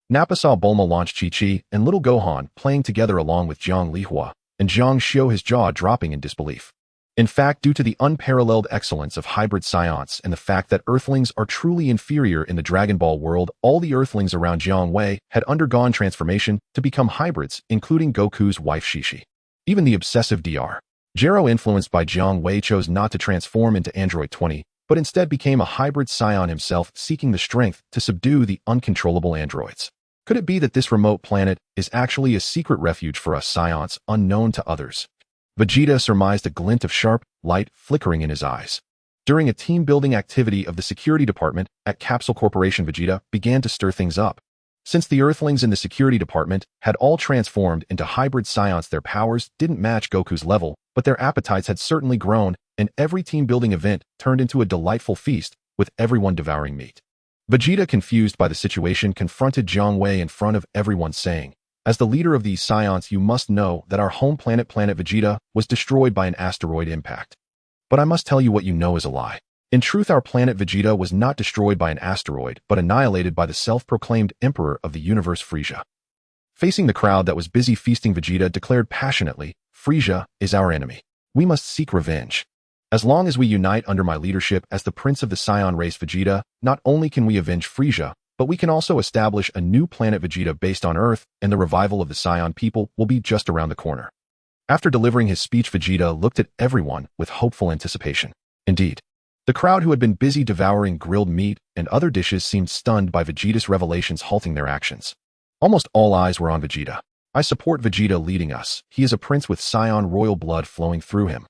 Nappa saw Bulma launch Chi-Chi and little Gohan playing together along with Jiang Lihua, and Jiang Xiu, his jaw dropping in disbelief. In fact, due to the unparalleled excellence of hybrid Saiyans and the fact that Earthlings are truly inferior in the Dragon Ball world, all the Earthlings around Jiang Wei had undergone transformation to become hybrids, including Goku's wife Shishi. Even the obsessive Dr. Gero, influenced by Jiang Wei, chose not to transform into Android 20, but instead became a hybrid Saiyan himself, seeking the strength to subdue the uncontrollable androids. Could it be that this remote planet is actually a secret refuge for us Saiyans, unknown to others? Vegeta surmised, a glint of sharp light flickering in his eyes. During a team-building activity of the security department at Capsule Corporation, Vegeta began to stir things up. Since the Earthlings in the security department had all transformed into hybrid Saiyans, their powers didn't match Goku's level, but their appetites had certainly grown, and every team-building event turned into a delightful feast, with everyone devouring meat. Vegeta, confused by the situation, confronted Jiang Wei in front of everyone, saying, "As the leader of these Saiyans, you must know that our home planet, Planet Vegeta, was destroyed by an asteroid impact. But I must tell you what you know is a lie. In truth, our planet Vegeta was not destroyed by an asteroid, but annihilated by the self-proclaimed Emperor of the universe, Frieza." Facing the crowd that was busy feasting, Vegeta declared passionately, "Frieza is our enemy. We must seek revenge. As long as we unite under my leadership as the Prince of the Saiyan race, Vegeta, not only can we avenge Frieza, but we can also establish a new planet Vegeta based on Earth, and the revival of the Saiyan people will be just around the corner." After delivering his speech, Vegeta looked at everyone with hopeful anticipation. Indeed, the crowd, who had been busy devouring grilled meat and other dishes, seemed stunned by Vegeta's revelations, halting their actions. Almost all eyes were on Vegeta. "I support Vegeta leading us. He is a prince with Saiyan royal blood flowing through him."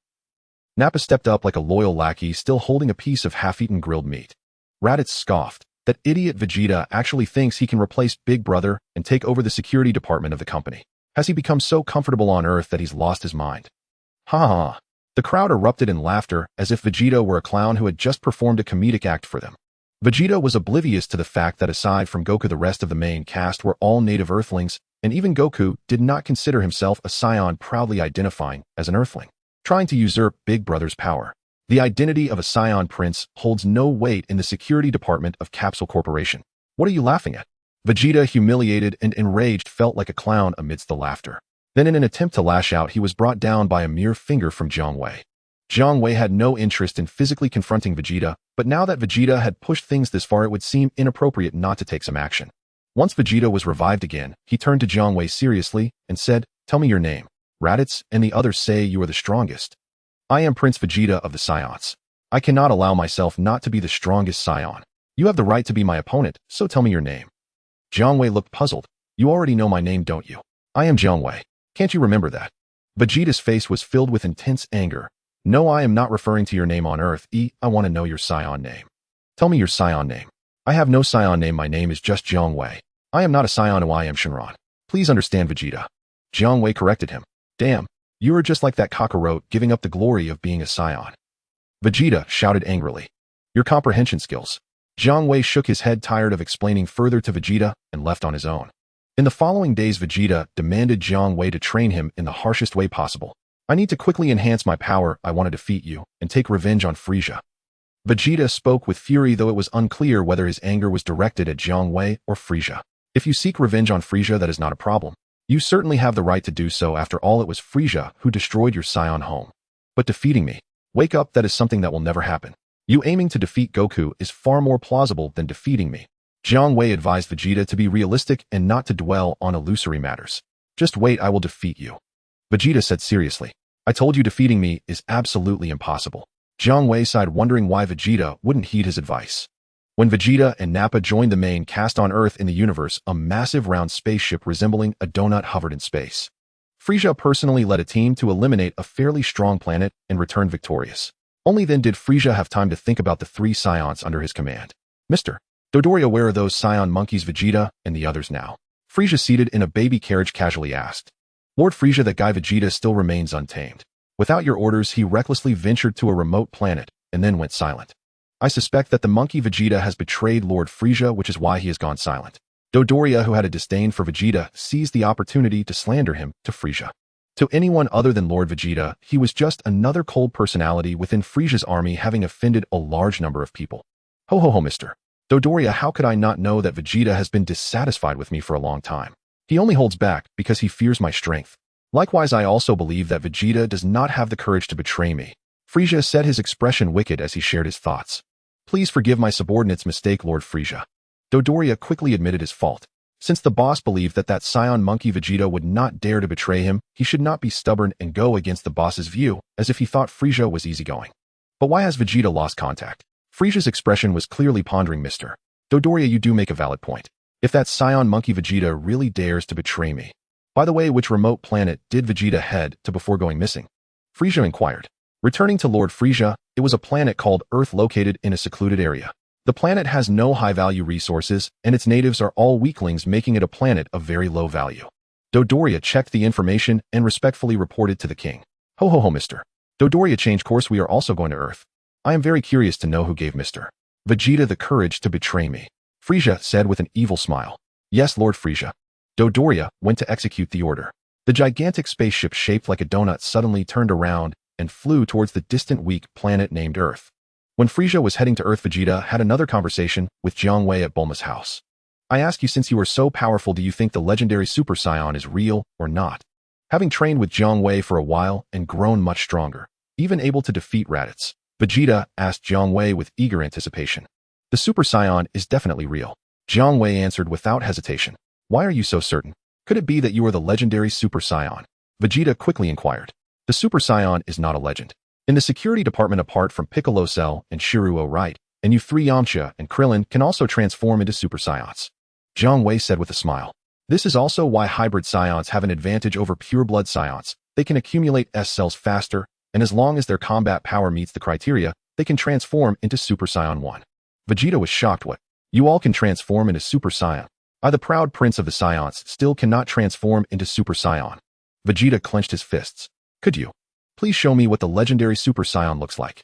Nappa stepped up like a loyal lackey, still holding a piece of half-eaten grilled meat. Raditz scoffed. That idiot Vegeta actually thinks he can replace Big Brother and take over the security department of the company. Has he become so comfortable on Earth that he's lost his mind? Ha ha ha. The crowd erupted in laughter as if Vegeta were a clown who had just performed a comedic act for them. Vegeta was oblivious to the fact that aside from Goku, the rest of the main cast were all native Earthlings, and even Goku did not consider himself a Saiyan, proudly identifying as an Earthling, trying to usurp Big Brother's power. The identity of a Saiyan prince holds no weight in the security department of Capsule Corporation. What are you laughing at? Vegeta, humiliated and enraged, felt like a clown amidst the laughter. Then in an attempt to lash out, he was brought down by a mere finger from Jiang Wei. Jiang Wei had no interest in physically confronting Vegeta, but now that Vegeta had pushed things this far, it would seem inappropriate not to take some action. Once Vegeta was revived again, he turned to Jiang Wei seriously and said, "Tell me your name." "Raditz, and the others say you are the strongest." "I am Prince Vegeta of the Saiyans. I cannot allow myself not to be the strongest Saiyan. You have the right to be my opponent, so tell me your name." Jiang Wei looked puzzled. "You already know my name, don't you? I am Jiang Wei. Can't you remember that?" Vegeta's face was filled with intense anger. "No, I am not referring to your name on Earth. I want to know your Saiyan name. Tell me your Saiyan name." "I have no Saiyan name. My name is just Jiang Wei. I am not a Saiyan. I am Shenron. Please understand, Vegeta." Jiang Wei corrected him. "Damn, you are just like that cockroach, giving up the glory of being a Saiyan." Vegeta shouted angrily. "Your comprehension skills." Jiang Wei shook his head, tired of explaining further to Vegeta, and left on his own. In the following days, Vegeta demanded Jiang Wei to train him in the harshest way possible. "I need to quickly enhance my power. I want to defeat you and take revenge on Frieza." Vegeta spoke with fury, though it was unclear whether his anger was directed at Jiang Wei or Frieza. "If you seek revenge on Frieza, that is not a problem. You certainly have the right to do so. After all, it was Frieza who destroyed your Saiyan home. But defeating me? Wake up, that is something that will never happen. You aiming to defeat Goku is far more plausible than defeating me." Jiang Wei advised Vegeta to be realistic and not to dwell on illusory matters. "Just wait, I will defeat you." Vegeta said seriously. "I told you defeating me is absolutely impossible." Jiang Wei sighed, wondering why Vegeta wouldn't heed his advice. When Vegeta and Nappa joined the main cast on Earth in the universe, a massive round spaceship resembling a donut hovered in space. Frieza personally led a team to eliminate a fairly strong planet and returned victorious. Only then did Frieza have time to think about the 3 Saiyans under his command. "Mr. Dodoria, where are those Saiyan monkeys, Vegeta, and the others now?" Frieza, seated in a baby carriage, casually asked. "Lord Frieza, that guy Vegeta still remains untamed. Without your orders, he recklessly ventured to a remote planet and then went silent. I suspect that the monkey Vegeta has betrayed Lord Frieza, which is why he has gone silent." Dodoria, who had a disdain for Vegeta, seized the opportunity to slander him to Frieza. To anyone other than Lord Vegeta, he was just another cold personality within Frieza's army, having offended a large number of people. "Ho ho ho, Mr. Dodoria, how could I not know that Vegeta has been dissatisfied with me for a long time? He only holds back because he fears my strength. Likewise, I also believe that Vegeta does not have the courage to betray me." Frieza said, his expression wicked as he shared his thoughts. "Please forgive my subordinate's mistake, Lord Frieza." Dodoria quickly admitted his fault. Since the boss believed that Saiyan monkey Vegeta would not dare to betray him, he should not be stubborn and go against the boss's view, as if he thought Frieza was easygoing. "But why has Vegeta lost contact?" Frieza's expression was clearly pondering. "Mr. Dodoria, you do make a valid point. If that Saiyan monkey Vegeta really dares to betray me. By the way, which remote planet did Vegeta head to before going missing?" Frieza inquired. Returning to Lord Frieza, it was a planet called Earth located in a secluded area. The planet has no high-value resources, and its natives are all weaklings, making it a planet of very low value. Dodoria checked the information and respectfully reported to the king. "Ho ho ho, Mr. Dodoria, change course. We are also going to Earth. I am very curious to know who gave Mr. Vegeta the courage to betray me." Frieza said with an evil smile. "Yes, Lord Frieza." Dodoria went to execute the order. The gigantic spaceship shaped like a donut suddenly turned around and flew towards the distant weak planet named Earth. When Frieza was heading to Earth, Vegeta had another conversation with Jiang Wei at Bulma's house. "I ask you, since you are so powerful, do you think the legendary Super Saiyan is real or not?" Having trained with Jiang Wei for a while and grown much stronger, even able to defeat Raditz, Vegeta asked Jiang Wei with eager anticipation. "The Super Saiyan is definitely real," Jiang Wei answered without hesitation. "Why are you so certain? Could it be that you are the legendary Super Saiyan?" Vegeta quickly inquired. "The Super Saiyan is not a legend. In the security department, apart from Piccolo Cell and Shiruo, right, and you 3 Yamcha and Krillin can also transform into Super Saiyans," Jiang Wei said with a smile. "This is also why hybrid Saiyans have an advantage over pure blood Saiyans. They can accumulate S cells faster and as long as their combat power meets the criteria, they can transform into Super Saiyan 1. Vegeta was shocked. What? You all can transform into Super Saiyan? I, the proud prince of the Saiyans, still cannot transform into Super Saiyan. Vegeta clenched his fists. Could you? Please show me what the legendary Super Saiyan looks like.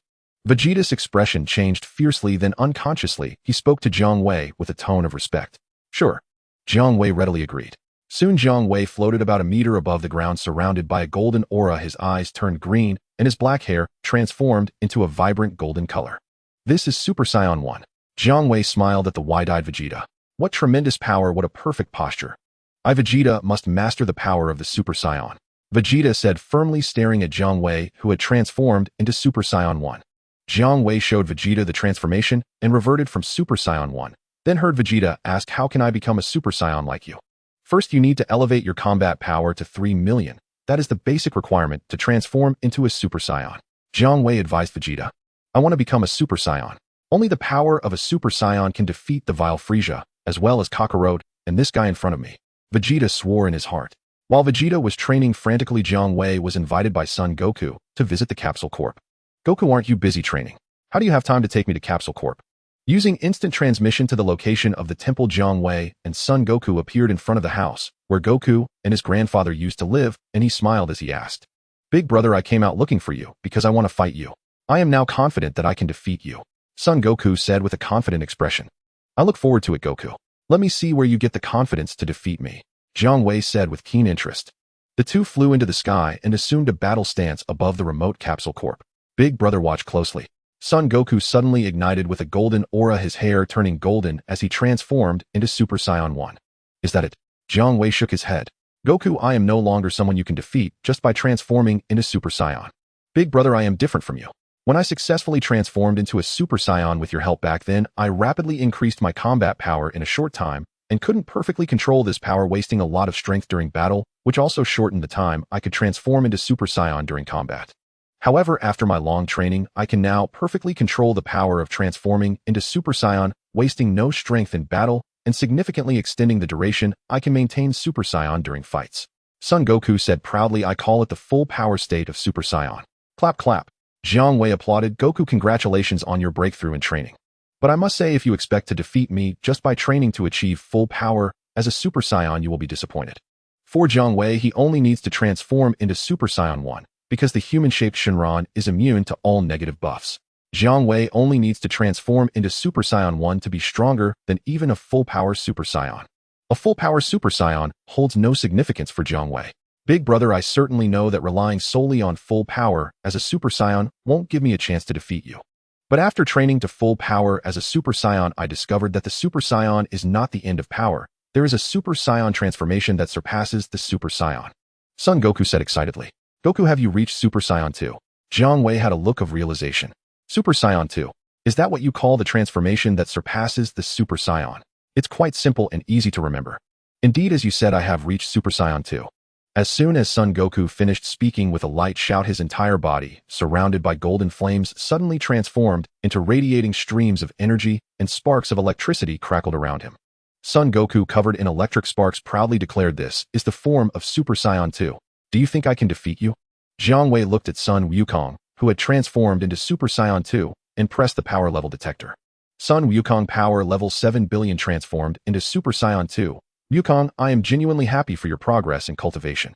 Vegeta's expression changed fiercely, then unconsciously, he spoke to Jiang Wei with a tone of respect. Sure. Jiang Wei readily agreed. Soon Jiang Wei floated about a meter above the ground surrounded by a golden aura. His eyes turned green, and his black hair transformed into a vibrant golden color. This is Super Saiyan 1. Jiang Wei smiled at the wide-eyed Vegeta. What tremendous power, what a perfect posture. I, Vegeta, must master the power of the Super Saiyan. Vegeta said, firmly staring at Jiang Wei, who had transformed into Super Saiyan 1. Jiang Wei showed Vegeta the transformation and reverted from Super Saiyan 1, then heard Vegeta ask, how can I become a Super Saiyan like you? First, you need to elevate your combat power to 3 million. That is the basic requirement to transform into a Super Saiyan. Jiang Wei advised Vegeta. I want to become a Super Saiyan. Only the power of a Super Saiyan can defeat the vile Frieza, as well as Kakarot, and this guy in front of me. Vegeta swore in his heart. While Vegeta was training frantically, Jiang Wei was invited by Son Goku to visit the Capsule Corp. Goku, aren't you busy training? How do you have time to take me to Capsule Corp? Using instant transmission to the location of the temple, Jiang Wei and Son Goku appeared in front of the house, where Goku and his grandfather used to live, and he smiled as he asked. Big brother, I came out looking for you, because I want to fight you. I am now confident that I can defeat you. Son Goku said with a confident expression. I look forward to it, Goku. Let me see where you get the confidence to defeat me. Jiang Wei said with keen interest. The two flew into the sky and assumed a battle stance above the remote Capsule Corp. Big brother, watch closely. Son Goku suddenly ignited with a golden aura, his hair turning golden as he transformed into Super Saiyan 1. Is that it? Jiang Wei shook his head. Goku, I am no longer someone you can defeat just by transforming into Super Saiyan. Big brother, I am different from you. When I successfully transformed into a Super Saiyan with your help back then, I rapidly increased my combat power in a short time and couldn't perfectly control this power, wasting a lot of strength during battle, which also shortened the time I could transform into Super Saiyan during combat. However, after my long training, I can now perfectly control the power of transforming into Super Saiyan, wasting no strength in battle and significantly extending the duration I can maintain Super Saiyan during fights. Son Goku said proudly, I call it the full power state of Super Saiyan. Clap, clap. Jiang Wei applauded. Goku, congratulations on your breakthrough in training. But I must say, if you expect to defeat me just by training to achieve full power as a Super Saiyan, you will be disappointed. For Jiang Wei, he only needs to transform into Super Saiyan 1, because the human-shaped Shenron is immune to all negative buffs. Jiang Wei only needs to transform into Super Saiyan 1 to be stronger than even a full-power Super Saiyan. A full-power Super Saiyan holds no significance for Jiang Wei. Big brother, I certainly know that relying solely on full power as a Super Saiyan won't give me a chance to defeat you. But after training to full power as a Super Saiyan, I discovered that the Super Saiyan is not the end of power. There is a Super Saiyan transformation that surpasses the Super Saiyan. Son Goku said excitedly. Goku, have you reached Super Saiyan 2? Jiang Wei had a look of realization. Super Saiyan 2. Is that what you call the transformation that surpasses the Super Saiyan? It's quite simple and easy to remember. Indeed, as you said, I have reached Super Saiyan 2. As soon as Son Goku finished speaking with a light shout, his entire body, surrounded by golden flames, suddenly transformed into radiating streams of energy, and sparks of electricity crackled around him. Son Goku, covered in electric sparks, proudly declared, this is the form of Super Saiyan 2. Do you think I can defeat you? Jiang Wei looked at Sun Wukong, who had transformed into Super Saiyan 2, and pressed the power level detector. Sun Wukong, power level 7 billion, transformed into Super Saiyan 2. Wukong, I am genuinely happy for your progress in cultivation.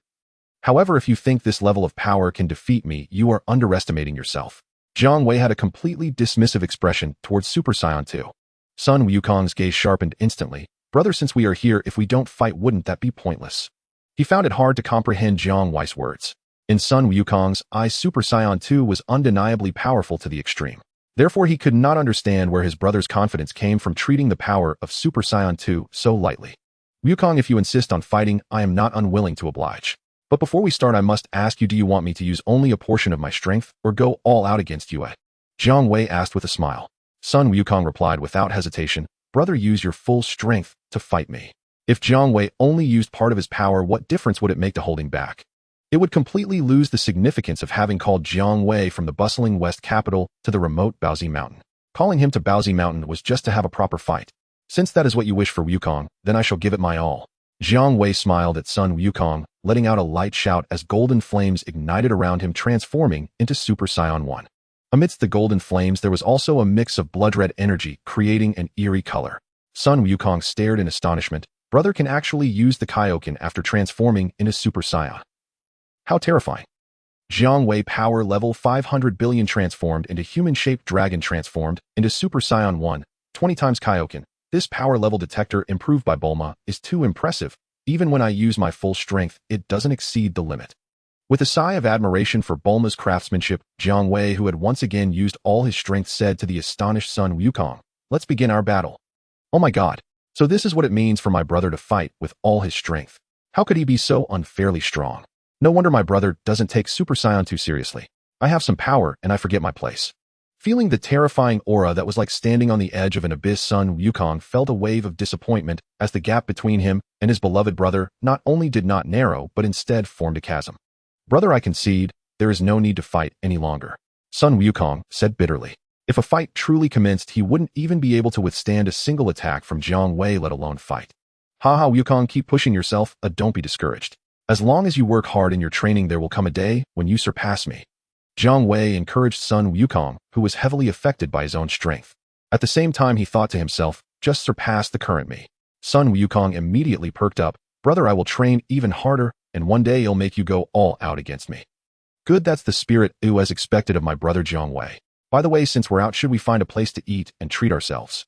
However, if you think this level of power can defeat me, you are underestimating yourself. Jiang Wei had a completely dismissive expression towards Super Saiyan 2. Sun Wukong's gaze sharpened instantly. Brother, since we are here, if we don't fight, wouldn't that be pointless? He found it hard to comprehend Jiang Wei's words. In Sun Wukong's eyes, Super Saiyan 2 was undeniably powerful to the extreme. Therefore, he could not understand where his brother's confidence came from, treating the power of Super Saiyan 2 so lightly. Wukong, if you insist on fighting, I am not unwilling to oblige. But before we start, I must ask you, do you want me to use only a portion of my strength, or go all out against you? Jiang Wei asked with a smile. Sun Wukong replied without hesitation, brother, use your full strength to fight me. If Jiang Wei only used part of his power, what difference would it make to holding back? It would completely lose the significance of having called Jiang Wei from the bustling west capital to the remote Baozi Mountain. Calling him to Baozi Mountain was just to have a proper fight. Since that is what you wish for, Wukong, then I shall give it my all. Jiang Wei smiled at Sun Wukong, letting out a light shout as golden flames ignited around him, transforming into Super Saiyan 1. Amidst the golden flames, there was also a mix of blood-red energy, creating an eerie color. Sun Wukong stared in astonishment. Brother can actually use the Kaioken after transforming into Super Saiyan. How terrifying. Jiang Wei power level 500 billion transformed into human-shaped dragon, transformed into Super Saiyan 1, 20 times Kaioken. This power level detector improved by Bulma is too impressive. Even when I use my full strength, it doesn't exceed the limit. With a sigh of admiration for Bulma's craftsmanship, Jiang Wei, who had once again used all his strength, said to the astonished Sun Wukong, "Let's begin our battle." Oh my god. So this is what it means for my brother to fight with all his strength. How could he be so unfairly strong? No wonder my brother doesn't take Super Saiyan too seriously. I have some power and I forget my place. Feeling the terrifying aura that was like standing on the edge of an abyss, Sun Wukong felt a wave of disappointment as the gap between him and his beloved brother not only did not narrow but instead formed a chasm. Brother, I concede, there is no need to fight any longer. Sun Wukong said bitterly. If a fight truly commenced, he wouldn't even be able to withstand a single attack from Jiang Wei, let alone fight. Haha, Wukong, keep pushing yourself, don't be discouraged. As long as you work hard in your training, there will come a day when you surpass me. Jiang Wei encouraged Sun Wukong, who was heavily affected by his own strength. At the same time, he thought to himself, just surpass the current me. Sun Wukong immediately perked up. Brother, I will train even harder, and one day I'll make you go all out against me. Good, that's the spirit, as expected of my brother Jiang Wei. By the way, since we're out, should we find a place to eat and treat ourselves?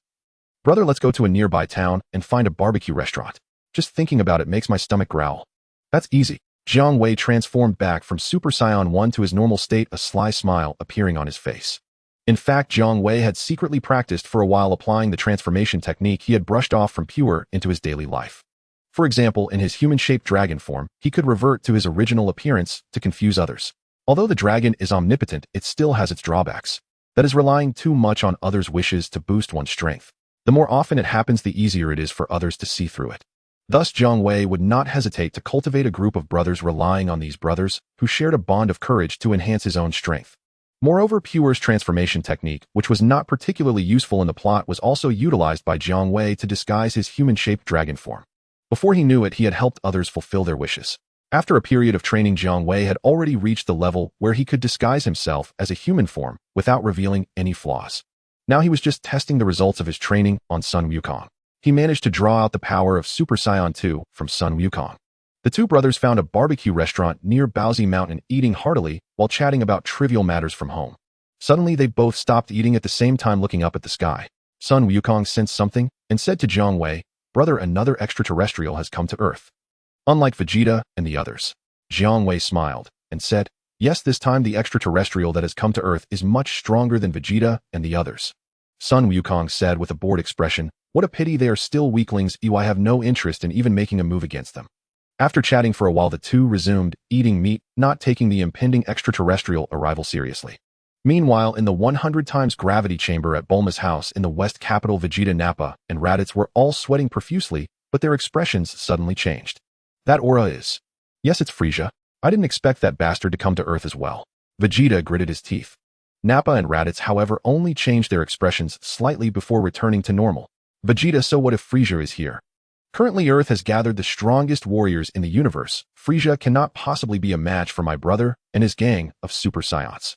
Brother, let's go to a nearby town and find a barbecue restaurant. Just thinking about it makes my stomach growl. That's easy. Jiang Wei transformed back from Super Saiyan 1 to his normal state, a sly smile appearing on his face. In fact, Jiang Wei had secretly practiced for a while applying the transformation technique he had brushed off from pure into his daily life. For example, in his human-shaped dragon form, he could revert to his original appearance to confuse others. Although the dragon is omnipotent, it still has its drawbacks. That is relying too much on others' wishes to boost one's strength. The more often it happens, the easier it is for others to see through it. Thus, Jiang Wei would not hesitate to cultivate a group of brothers, relying on these brothers, who shared a bond of courage to enhance his own strength. Moreover, Pure's transformation technique, which was not particularly useful in the plot, was also utilized by Jiang Wei to disguise his human-shaped dragon form. Before he knew it, he had helped others fulfill their wishes. After a period of training, Jiang Wei had already reached the level where he could disguise himself as a human form without revealing any flaws. Now he was just testing the results of his training on Sun Wukong. He managed to draw out the power of Super Saiyan 2 from Sun Wukong. The two brothers found a barbecue restaurant near Baozi Mountain, eating heartily while chatting about trivial matters from home. Suddenly, they both stopped eating at the same time, looking up at the sky. Sun Wukong sensed something and said to Jiang Wei, "Brother, another extraterrestrial has come to Earth. Unlike Vegeta and the others." Jiang Wei smiled and said, "Yes, this time the extraterrestrial that has come to Earth is much stronger than Vegeta and the others." Sun Wukong said with a bored expression, "What a pity they are still weaklings. I have no interest in even making a move against them." After chatting for a while, the two resumed eating meat, not taking the impending extraterrestrial arrival seriously. Meanwhile, in the 100 times gravity chamber at Bulma's house in the West capital, Vegeta, Nappa, and Raditz were all sweating profusely, but their expressions suddenly changed. "That aura is..." "Yes, it's Frieza. I didn't expect that bastard to come to Earth as well." Vegeta gritted his teeth. Nappa and Raditz, however, only changed their expressions slightly before returning to normal. "Vegeta, so what if Frieza is here? Currently, Earth has gathered the strongest warriors in the universe. Frieza cannot possibly be a match for my brother and his gang of Super Saiyans."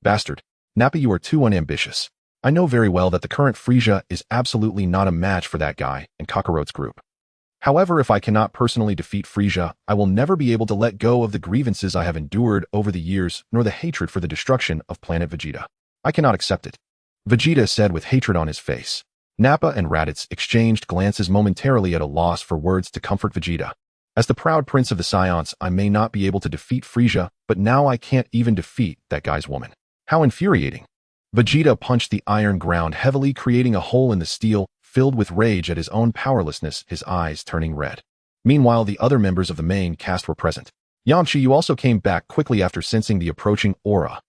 "Bastard. Nappa, you are too unambitious. I know very well that the current Frieza is absolutely not a match for that guy and Kakarot's group. However, if I cannot personally defeat Frieza, I will never be able to let go of the grievances I have endured over the years, nor the hatred for the destruction of planet Vegeta. I cannot accept it," Vegeta said with hatred on his face. Nappa and Raditz exchanged glances, momentarily at a loss for words to comfort Vegeta. "As the proud prince of the Saiyans, I may not be able to defeat Frieza, but now I can't even defeat that guy's woman. How infuriating." Vegeta punched the iron ground heavily, creating a hole in the steel, filled with rage at his own powerlessness, his eyes turning red. Meanwhile, the other members of the main cast were present. "Yamcha, you also came back quickly after sensing the approaching aura."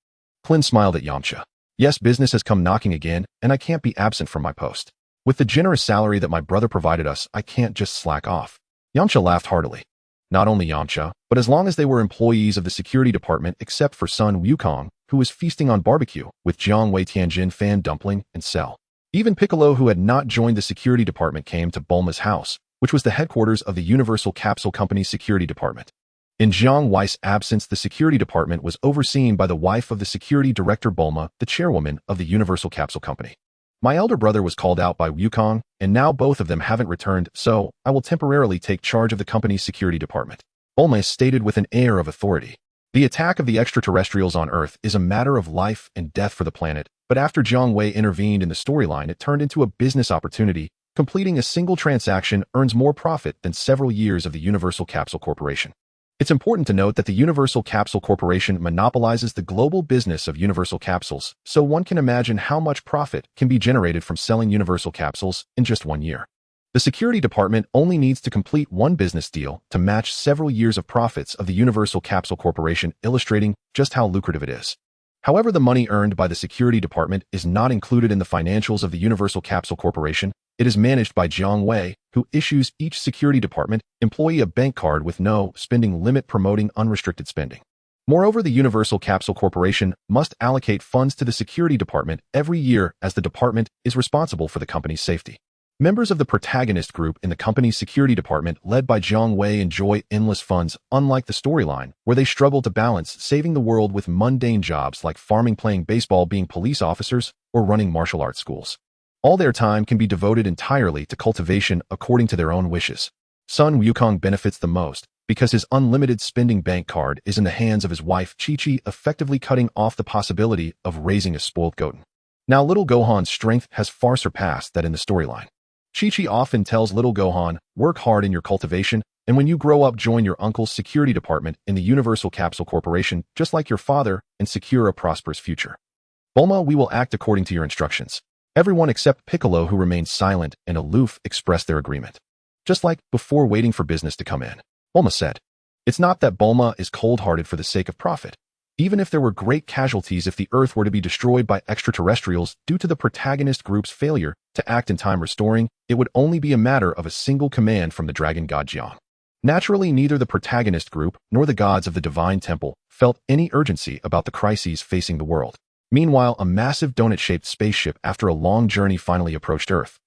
Klin smiled at Yamcha. "Yes, business has come knocking again, and I can't be absent from my post. With the generous salary that my brother provided us, I can't just slack off." Yamcha laughed heartily. Not only Yamcha, but as long as they were employees of the security department, except for Sun Wukong, who was feasting on barbecue with Jiang Wei, Tianjin, Fan Dumpling, and Cell. Even Piccolo, who had not joined the security department, came to Bulma's house, which was the headquarters of the Universal Capsule Company's security department. In Jiang Wei's absence, the security department was overseen by the wife of the security director Bulma, the chairwoman of the Universal Capsule Company. My elder brother was called out by Wukong, and now both of them haven't returned, so I will temporarily take charge of the company's security department. Bulma stated with an air of authority. The attack of the extraterrestrials on Earth is a matter of life and death for the planet, but after Jiang Wei intervened in the storyline, it turned into a business opportunity. Completing a single transaction earns more profit than several years of the Universal Capsule Corporation. It's important to note that the Universal Capsule Corporation monopolizes the global business of universal capsules, so one can imagine how much profit can be generated from selling universal capsules in just 1 year. The security department only needs to complete one business deal to match several years of profits of the Universal Capsule Corporation, illustrating just how lucrative it is. However, the money earned by the security department is not included in the financials of the Universal Capsule Corporation. It is managed by Jiang Wei, who issues each security department employee a bank card with no spending limit, promoting unrestricted spending. Moreover, the Universal Capsule Corporation must allocate funds to the security department every year, as the department is responsible for the company's safety. Members of the protagonist group in the company's security department, led by Jiang Wei, enjoy endless funds, unlike the storyline, where they struggle to balance saving the world with mundane jobs like farming, playing baseball, being police officers, or running martial arts schools. All their time can be devoted entirely to cultivation according to their own wishes. Son Wukong benefits the most because his unlimited spending bank card is in the hands of his wife Chi-Chi, effectively cutting off the possibility of raising a spoiled goten. Now little Gohan's strength has far surpassed that in the storyline. Chi-Chi often tells little Gohan, work hard in your cultivation, and when you grow up, join your uncle's security department in the Universal Capsule Corporation, just like your father, and secure a prosperous future. Bulma, we will act according to your instructions. Everyone except Piccolo, who remained silent and aloof, expressed their agreement. Just like before, waiting for business to come in, Bulma said. It's not that Bulma is cold-hearted for the sake of profit. Even if there were great casualties, if the Earth were to be destroyed by extraterrestrials due to the protagonist group's failure to act in time restoring, it would only be a matter of a single command from the dragon god Jiang. Naturally, neither the protagonist group nor the gods of the Divine Temple felt any urgency about the crises facing the world. Meanwhile, a massive donut-shaped spaceship after a long journey finally approached Earth.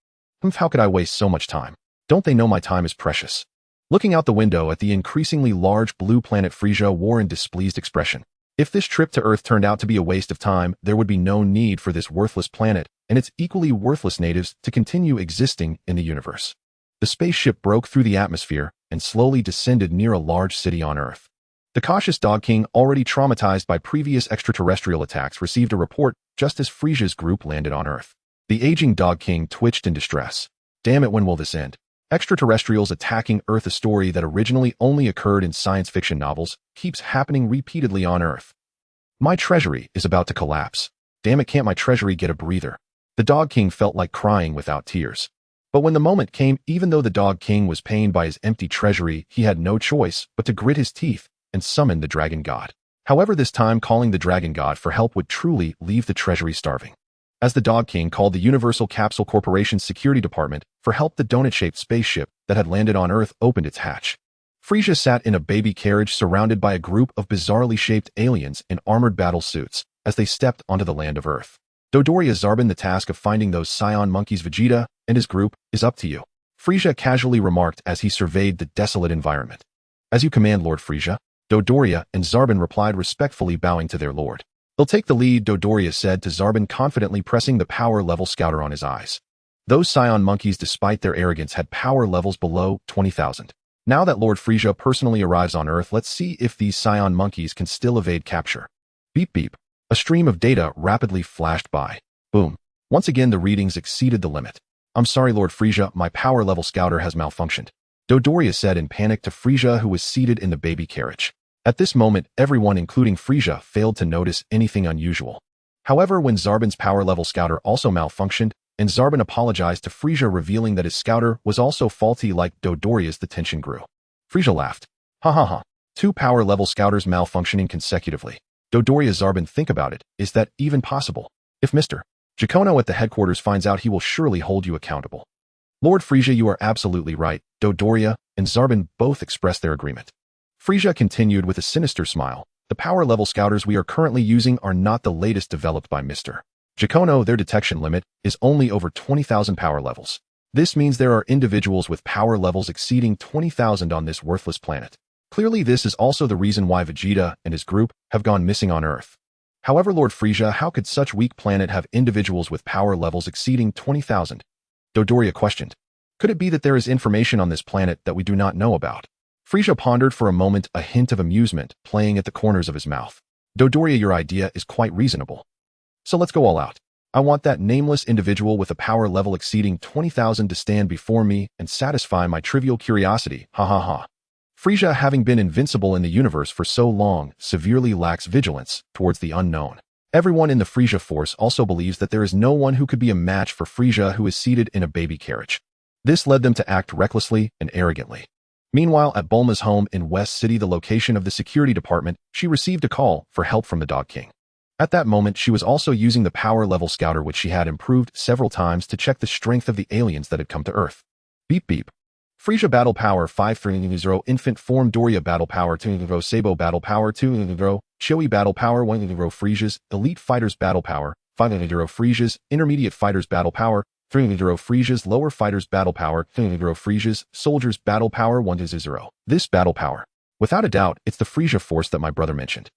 How could I waste so much time? Don't they know my time is precious? Looking out the window at the increasingly large blue planet, Frieza wore a displeased expression. If this trip to Earth turned out to be a waste of time, there would be no need for this worthless planet and its equally worthless natives to continue existing in the universe. The spaceship broke through the atmosphere and slowly descended near a large city on Earth. The cautious Dog King, already traumatized by previous extraterrestrial attacks, received a report just as Frieza's group landed on Earth. The aging Dog King twitched in distress. Damn it, when will this end? Extraterrestrials attacking Earth, a story that originally only occurred in science fiction novels, keeps happening repeatedly on Earth. My treasury is about to collapse. Damn it, can't my treasury get a breather? The Dog King felt like crying without tears. But when the moment came, even though the Dog King was pained by his empty treasury, he had no choice but to grit his teeth and summon the Dragon God. However, this time calling the Dragon God for help would truly leave the treasury starving. As the Dog King called the Universal Capsule Corporation's security department for help, the donut-shaped spaceship that had landed on Earth opened its hatch. Frieza sat in a baby carriage surrounded by a group of bizarrely shaped aliens in armored battle suits as they stepped onto the land of Earth. Dodoria, Zarbin, the task of finding those Saiyan monkeys Vegeta and his group is up to you, Frieza casually remarked as he surveyed the desolate environment. As you command, Lord Frieza, Dodoria and Zarbin replied, respectfully bowing to their lord. They'll take the lead, Dodoria said to Zarbin, confidently pressing the power level scouter on his eyes. Those Saiyan monkeys, despite their arrogance, had power levels below 20,000. Now that Lord Frieza personally arrives on Earth, let's see if these Saiyan monkeys can still evade capture. Beep beep. A stream of data rapidly flashed by. Boom. Once again, the readings exceeded the limit. I'm sorry, Lord Frieza, my power level scouter has malfunctioned, Dodoria said in panic to Frieza, who was seated in the baby carriage. At this moment, everyone, including Frieza, failed to notice anything unusual. However, when Zarbin's power level scouter also malfunctioned, and Zarbin apologized to Frieza, revealing that his scouter was also faulty like Dodoria's, the tension grew. Frieza laughed. Ha ha ha. 2 power level scouters malfunctioning consecutively. Dodoria, Zarbin, think about it. Is that even possible? If Mr. Giacono at the headquarters finds out, he will surely hold you accountable. Lord Frieza, you are absolutely right. Dodoria and Zarbin both expressed their agreement. Frieza continued with a sinister smile. The power level scouters we are currently using are not the latest developed by Mr. Giacono. Their detection limit is only over 20,000 power levels. This means there are individuals with power levels exceeding 20,000 on this worthless planet. Clearly, this is also the reason why Vegeta and his group have gone missing on Earth. However, Lord Frieza, how could such weak planet have individuals with power levels exceeding 20,000? Dodoria questioned. Could it be that there is information on this planet that we do not know about? Frieza pondered for a moment, a hint of amusement playing at the corners of his mouth. Dodoria, your idea is quite reasonable. So let's go all out. I want that nameless individual with a power level exceeding 20,000 to stand before me and satisfy my trivial curiosity, ha ha ha. Frieza, having been invincible in the universe for so long, severely lacks vigilance towards the unknown. Everyone in the Frieza force also believes that there is no one who could be a match for Frieza who is seated in a baby carriage. This led them to act recklessly and arrogantly. Meanwhile, at Bulma's home in West City, the location of the security department, she received a call for help from the Dog King. At that moment, she was also using the power level scouter, which she had improved several times to check the strength of the aliens that had come to Earth. Beep beep. Frieza Battle Power 530 Infant Form Doria Battle Power 2 Sabo Battle Power 2 Shoei Battle Power 1 Frieza's Elite Fighters Battle Power 5 Frieza's Intermediate Fighters Battle Power 3 Frieza's Lower Fighters Battle Power 3 Frieza's Soldiers Battle Power 1 0. This battle power. Without a doubt, it's the Frieza force that my brother mentioned.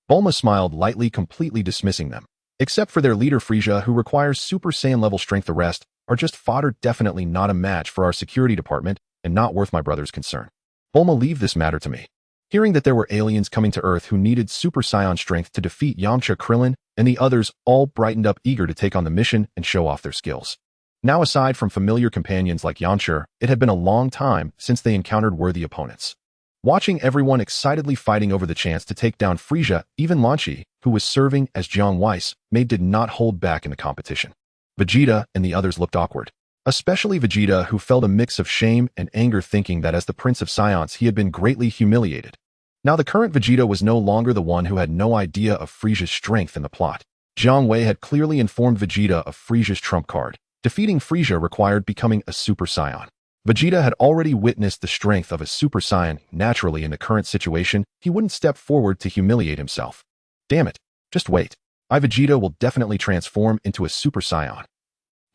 Bulma smiled lightly, completely dismissing them. Except for their leader Frieza, who requires Super Saiyan level strength, the rest are just fodder, definitely not a match for our security department and not worth my brother's concern. Bulma, leave this matter to me. Hearing that there were aliens coming to Earth who needed Super Saiyan strength to defeat Yamcha, Krillin, and the others, all brightened up, eager to take on the mission and show off their skills. Now, aside from familiar companions like Yamcha, it had been a long time since they encountered worthy opponents. Watching everyone excitedly fighting over the chance to take down Frieza, even Lan Chi, who was serving as Jiang Wei's maid, did not hold back in the competition. Vegeta and the others looked awkward. Especially Vegeta, who felt a mix of shame and anger, thinking that as the Prince of Saiyans he had been greatly humiliated. Now the current Vegeta was no longer the one who had no idea of Frieza's strength in the plot. Jiang Wei had clearly informed Vegeta of Frieza's trump card. Defeating Frieza required becoming a Super Saiyan. Vegeta had already witnessed the strength of a Super Saiyan. Naturally, in the current situation, he wouldn't step forward to humiliate himself. Damn it. Just wait. Vegeta will definitely transform into a Super Saiyan.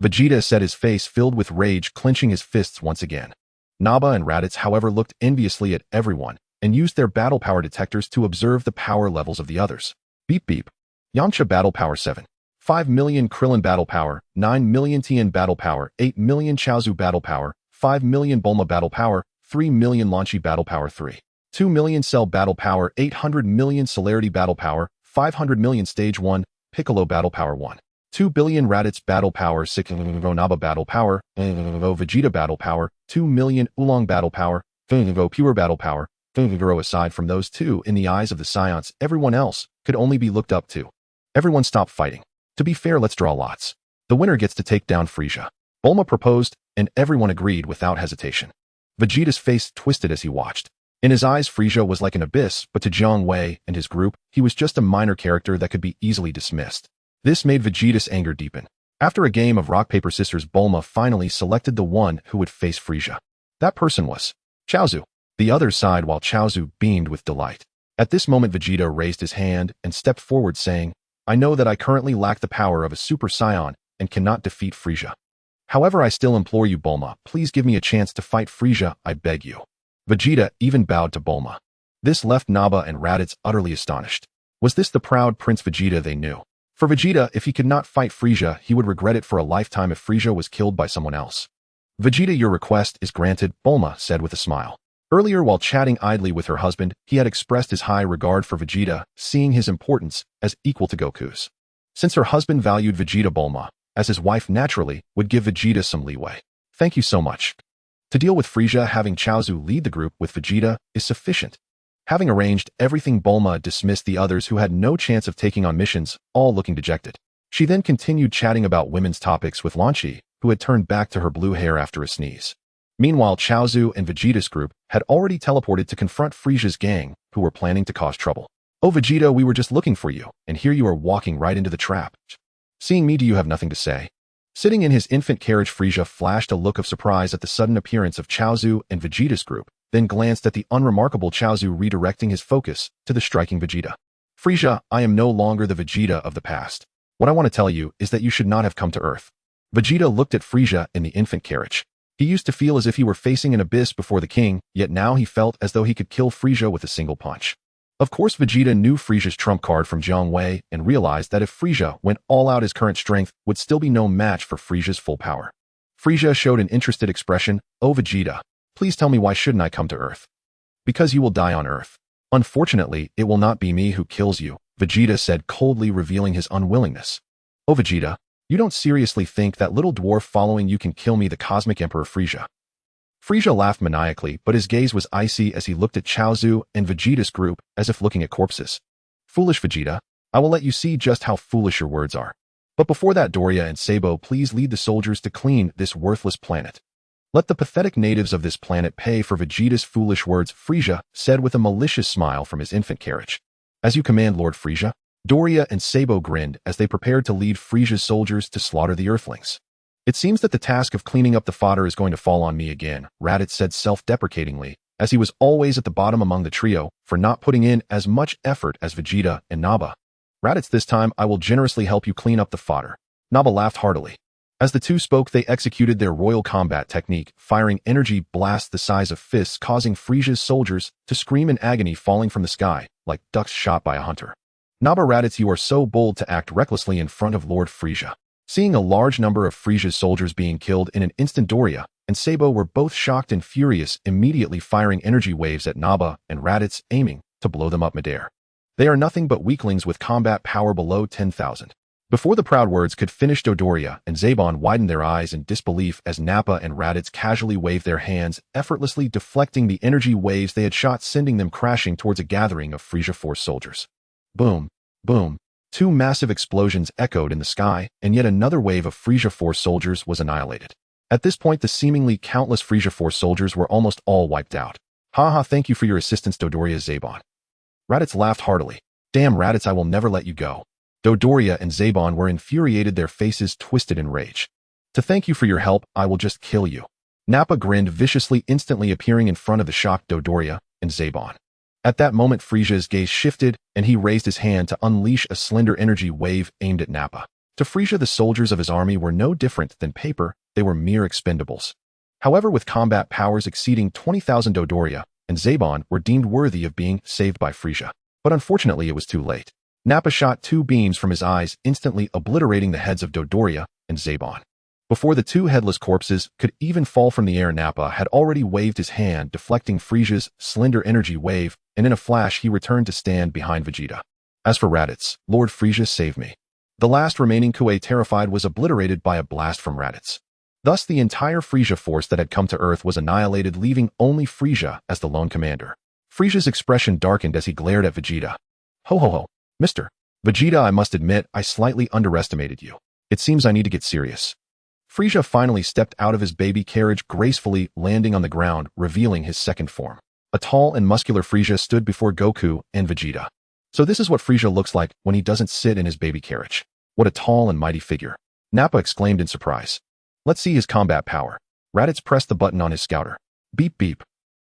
Vegeta said, his face filled with rage, clenching his fists once again. Naba and Raditz, however, looked enviously at everyone and used their battle power detectors to observe the power levels of the others. Beep beep. Yamcha Battle Power 7. 5 million Krillin Battle Power, 9 million Tien Battle Power, 8 million Chaozu Battle Power, 5 million Bulma Battle Power, 3 million Lan Chi Battle Power 3. 2 million Cell Battle Power, 800 million Celerity Battle Power, 500 million Stage 1, Piccolo Battle Power 1. 2 billion Raditz Battle Power, 6 Naba Battle Power, Vegeta Battle Power, 2 million Oolong Battle Power, Pure Battle Power. Aside from those two, in the eyes of the Saiyans, everyone else could only be looked up to. Everyone stopped fighting. To be fair, let's draw lots. The winner gets to take down Frieza. Bulma proposed, and everyone agreed without hesitation. Vegeta's face twisted as he watched. In his eyes, Frieza was like an abyss, but to Jiang Wei and his group, he was just a minor character that could be easily dismissed. This made Vegeta's anger deepen. After a game of rock, paper, scissors, Bulma finally selected the one who would face Frieza. That person was Chaozu. The others sighed while Chaozu beamed with delight. At this moment, Vegeta raised his hand and stepped forward, saying, I know that I currently lack the power of a Super Saiyan and cannot defeat Frieza. However, I still implore you, Bulma, please give me a chance to fight Frieza, I beg you. Vegeta even bowed to Bulma. This left Naba and Raditz utterly astonished. Was this the proud Prince Vegeta they knew? For Vegeta, if he could not fight Frieza, he would regret it for a lifetime if Frieza was killed by someone else. Vegeta, your request is granted, Bulma said with a smile. Earlier, while chatting idly with her husband, he had expressed his high regard for Vegeta, seeing his importance as equal to Goku's. Since her husband valued Vegeta, Bulma, as his wife, naturally would give Vegeta some leeway. Thank you so much. To deal with Frieza, having Chaozu lead the group with Vegeta is sufficient. Having arranged everything, Bulma dismissed the others who had no chance of taking on missions, all looking dejected. She then continued chatting about women's topics with Lan Chi, who had turned back to her blue hair after a sneeze. Meanwhile, Chaozu and Vegeta's group had already teleported to confront Frieza's gang, who were planning to cause trouble. Oh Vegeta, we were just looking for you, and here you are walking right into the trap. Seeing me, do you have nothing to say? Sitting in his infant carriage, Frieza flashed a look of surprise at the sudden appearance of Chaozu and Vegeta's group, then glanced at the unremarkable Chaozu, redirecting his focus to the striking Vegeta. Frieza, I am no longer the Vegeta of the past. What I want to tell you is that you should not have come to Earth. Vegeta looked at Frieza in the infant carriage. He used to feel as if he were facing an abyss before the king, yet now he felt as though he could kill Frieza with a single punch. Of course, Vegeta knew Frieza's trump card from Jiang Wei and realized that if Frieza went all out, his current strength would still be no match for Frieza's full power. Frieza showed an interested expression. "Oh Vegeta, please tell me, why shouldn't I come to Earth?" "Because you will die on Earth. Unfortunately, it will not be me who kills you," Vegeta said coldly, revealing his unwillingness. "Oh Vegeta, you don't seriously think that little dwarf following you can kill me, the Cosmic Emperor Frieza?" Frieza laughed maniacally, but his gaze was icy as he looked at Chaozu and Vegeta's group as if looking at corpses. "Foolish Vegeta, I will let you see just how foolish your words are. But before that, Doria and Sabo, please lead the soldiers to clean this worthless planet. Let the pathetic natives of this planet pay for Vegeta's foolish words," Frieza said with a malicious smile from his infant carriage. "As you command, Lord Frieza." Doria and Sabo grinned as they prepared to lead Frieza's soldiers to slaughter the Earthlings. "It seems that the task of cleaning up the fodder is going to fall on me again," Raditz said self-deprecatingly, as he was always at the bottom among the trio for not putting in as much effort as Vegeta and Nappa. "Raditz, this time I will generously help you clean up the fodder." Nappa laughed heartily. As the two spoke, they executed their royal combat technique, firing energy blasts the size of fists, causing Frieza's soldiers to scream in agony, falling from the sky like ducks shot by a hunter. "Nappa, Raditz, you are so bold to act recklessly in front of Lord Frieza." Seeing a large number of Frieza's soldiers being killed in an instant, Doria and Sabo were both shocked and furious, immediately firing energy waves at Nappa and Raditz, aiming to blow them up midair. They are nothing but weaklings with combat power below 10,000. Before the proud words could finish, Dodoria and Zabon widened their eyes in disbelief as Nappa and Raditz casually waved their hands, effortlessly deflecting the energy waves they had shot, sending them crashing towards a gathering of Frieza Force soldiers. Boom, boom. Two massive explosions echoed in the sky, and yet another wave of Frieza Force soldiers was annihilated. At this point, the seemingly countless Frieza Force soldiers were almost all wiped out. "Haha, thank you for your assistance, Dodoria." Zabon. Raditz laughed heartily. "Damn, Raditz, I will never let you go." Dodoria and Zabon were infuriated, their faces twisted in rage. "To thank you for your help, I will just kill you." Nappa grinned viciously, instantly appearing in front of the shocked Dodoria and Zabon. At that moment, Frieza's gaze shifted, and he raised his hand to unleash a slender energy wave aimed at Nappa. To Frieza, the soldiers of his army were no different than paper, they were mere expendables. However, with combat powers exceeding 20,000, Dodoria and Zabon were deemed worthy of being saved by Frieza. But unfortunately, it was too late. Nappa shot two beams from his eyes, instantly obliterating the heads of Dodoria and Zabon. Before the two headless corpses could even fall from the air, Nappa had already waved his hand, deflecting Frieza's slender energy wave, and in a flash he returned to stand behind Vegeta. As for Raditz, "Lord Frieza, save me." The last remaining Kue, terrified, was obliterated by a blast from Raditz. Thus the entire Frieza force that had come to Earth was annihilated, leaving only Frieza as the lone commander. Frieza's expression darkened as he glared at Vegeta. "Ho ho ho, Mr. Vegeta, I must admit, I slightly underestimated you. It seems I need to get serious." Frieza finally stepped out of his baby carriage, gracefully landing on the ground, revealing his second form. A tall and muscular Frieza stood before Goku and Vegeta. "So this is what Frieza looks like when he doesn't sit in his baby carriage. What a tall and mighty figure." Nappa exclaimed in surprise. "Let's see his combat power." Raditz pressed the button on his scouter. Beep beep.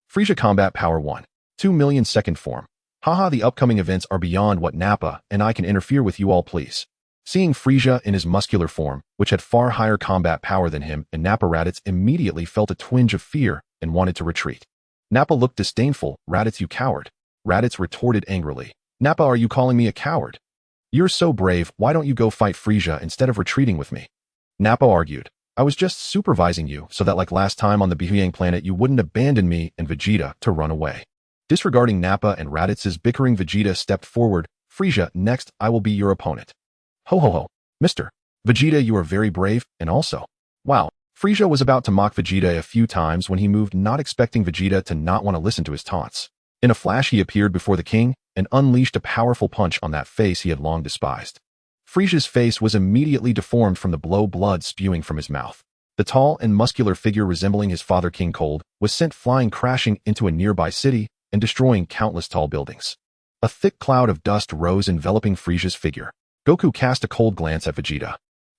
Frieza combat power 1. 2 million second form. "Haha, the upcoming events are beyond what Nappa and I can interfere with, you all please." Seeing Frieza in his muscular form, which had far higher combat power than him, and Nappa, Raditz immediately felt a twinge of fear and wanted to retreat. Nappa looked disdainful. "Raditz, you coward." Raditz retorted angrily. "Nappa, are you calling me a coward? You're so brave, why don't you go fight Frieza instead of retreating with me?" Nappa argued. "I was just supervising you so that like last time on the Bihuyang planet you wouldn't abandon me and Vegeta to run away." Disregarding Nappa and Raditz's bickering, Vegeta stepped forward. "Frieza, next I will be your opponent." "Ho ho ho, Mr. Vegeta, you are very brave, and also..." Wow. Frieza was about to mock Vegeta a few times when he moved, not expecting Vegeta to not want to listen to his taunts. In a flash he appeared before the king and unleashed a powerful punch on that face he had long despised. Frieza's face was immediately deformed from the blow, blood spewing from his mouth. The tall and muscular figure resembling his father King Cold was sent flying, crashing into a nearby city and destroying countless tall buildings. A thick cloud of dust rose, enveloping Frieza's figure. Goku cast a cold glance at Vegeta.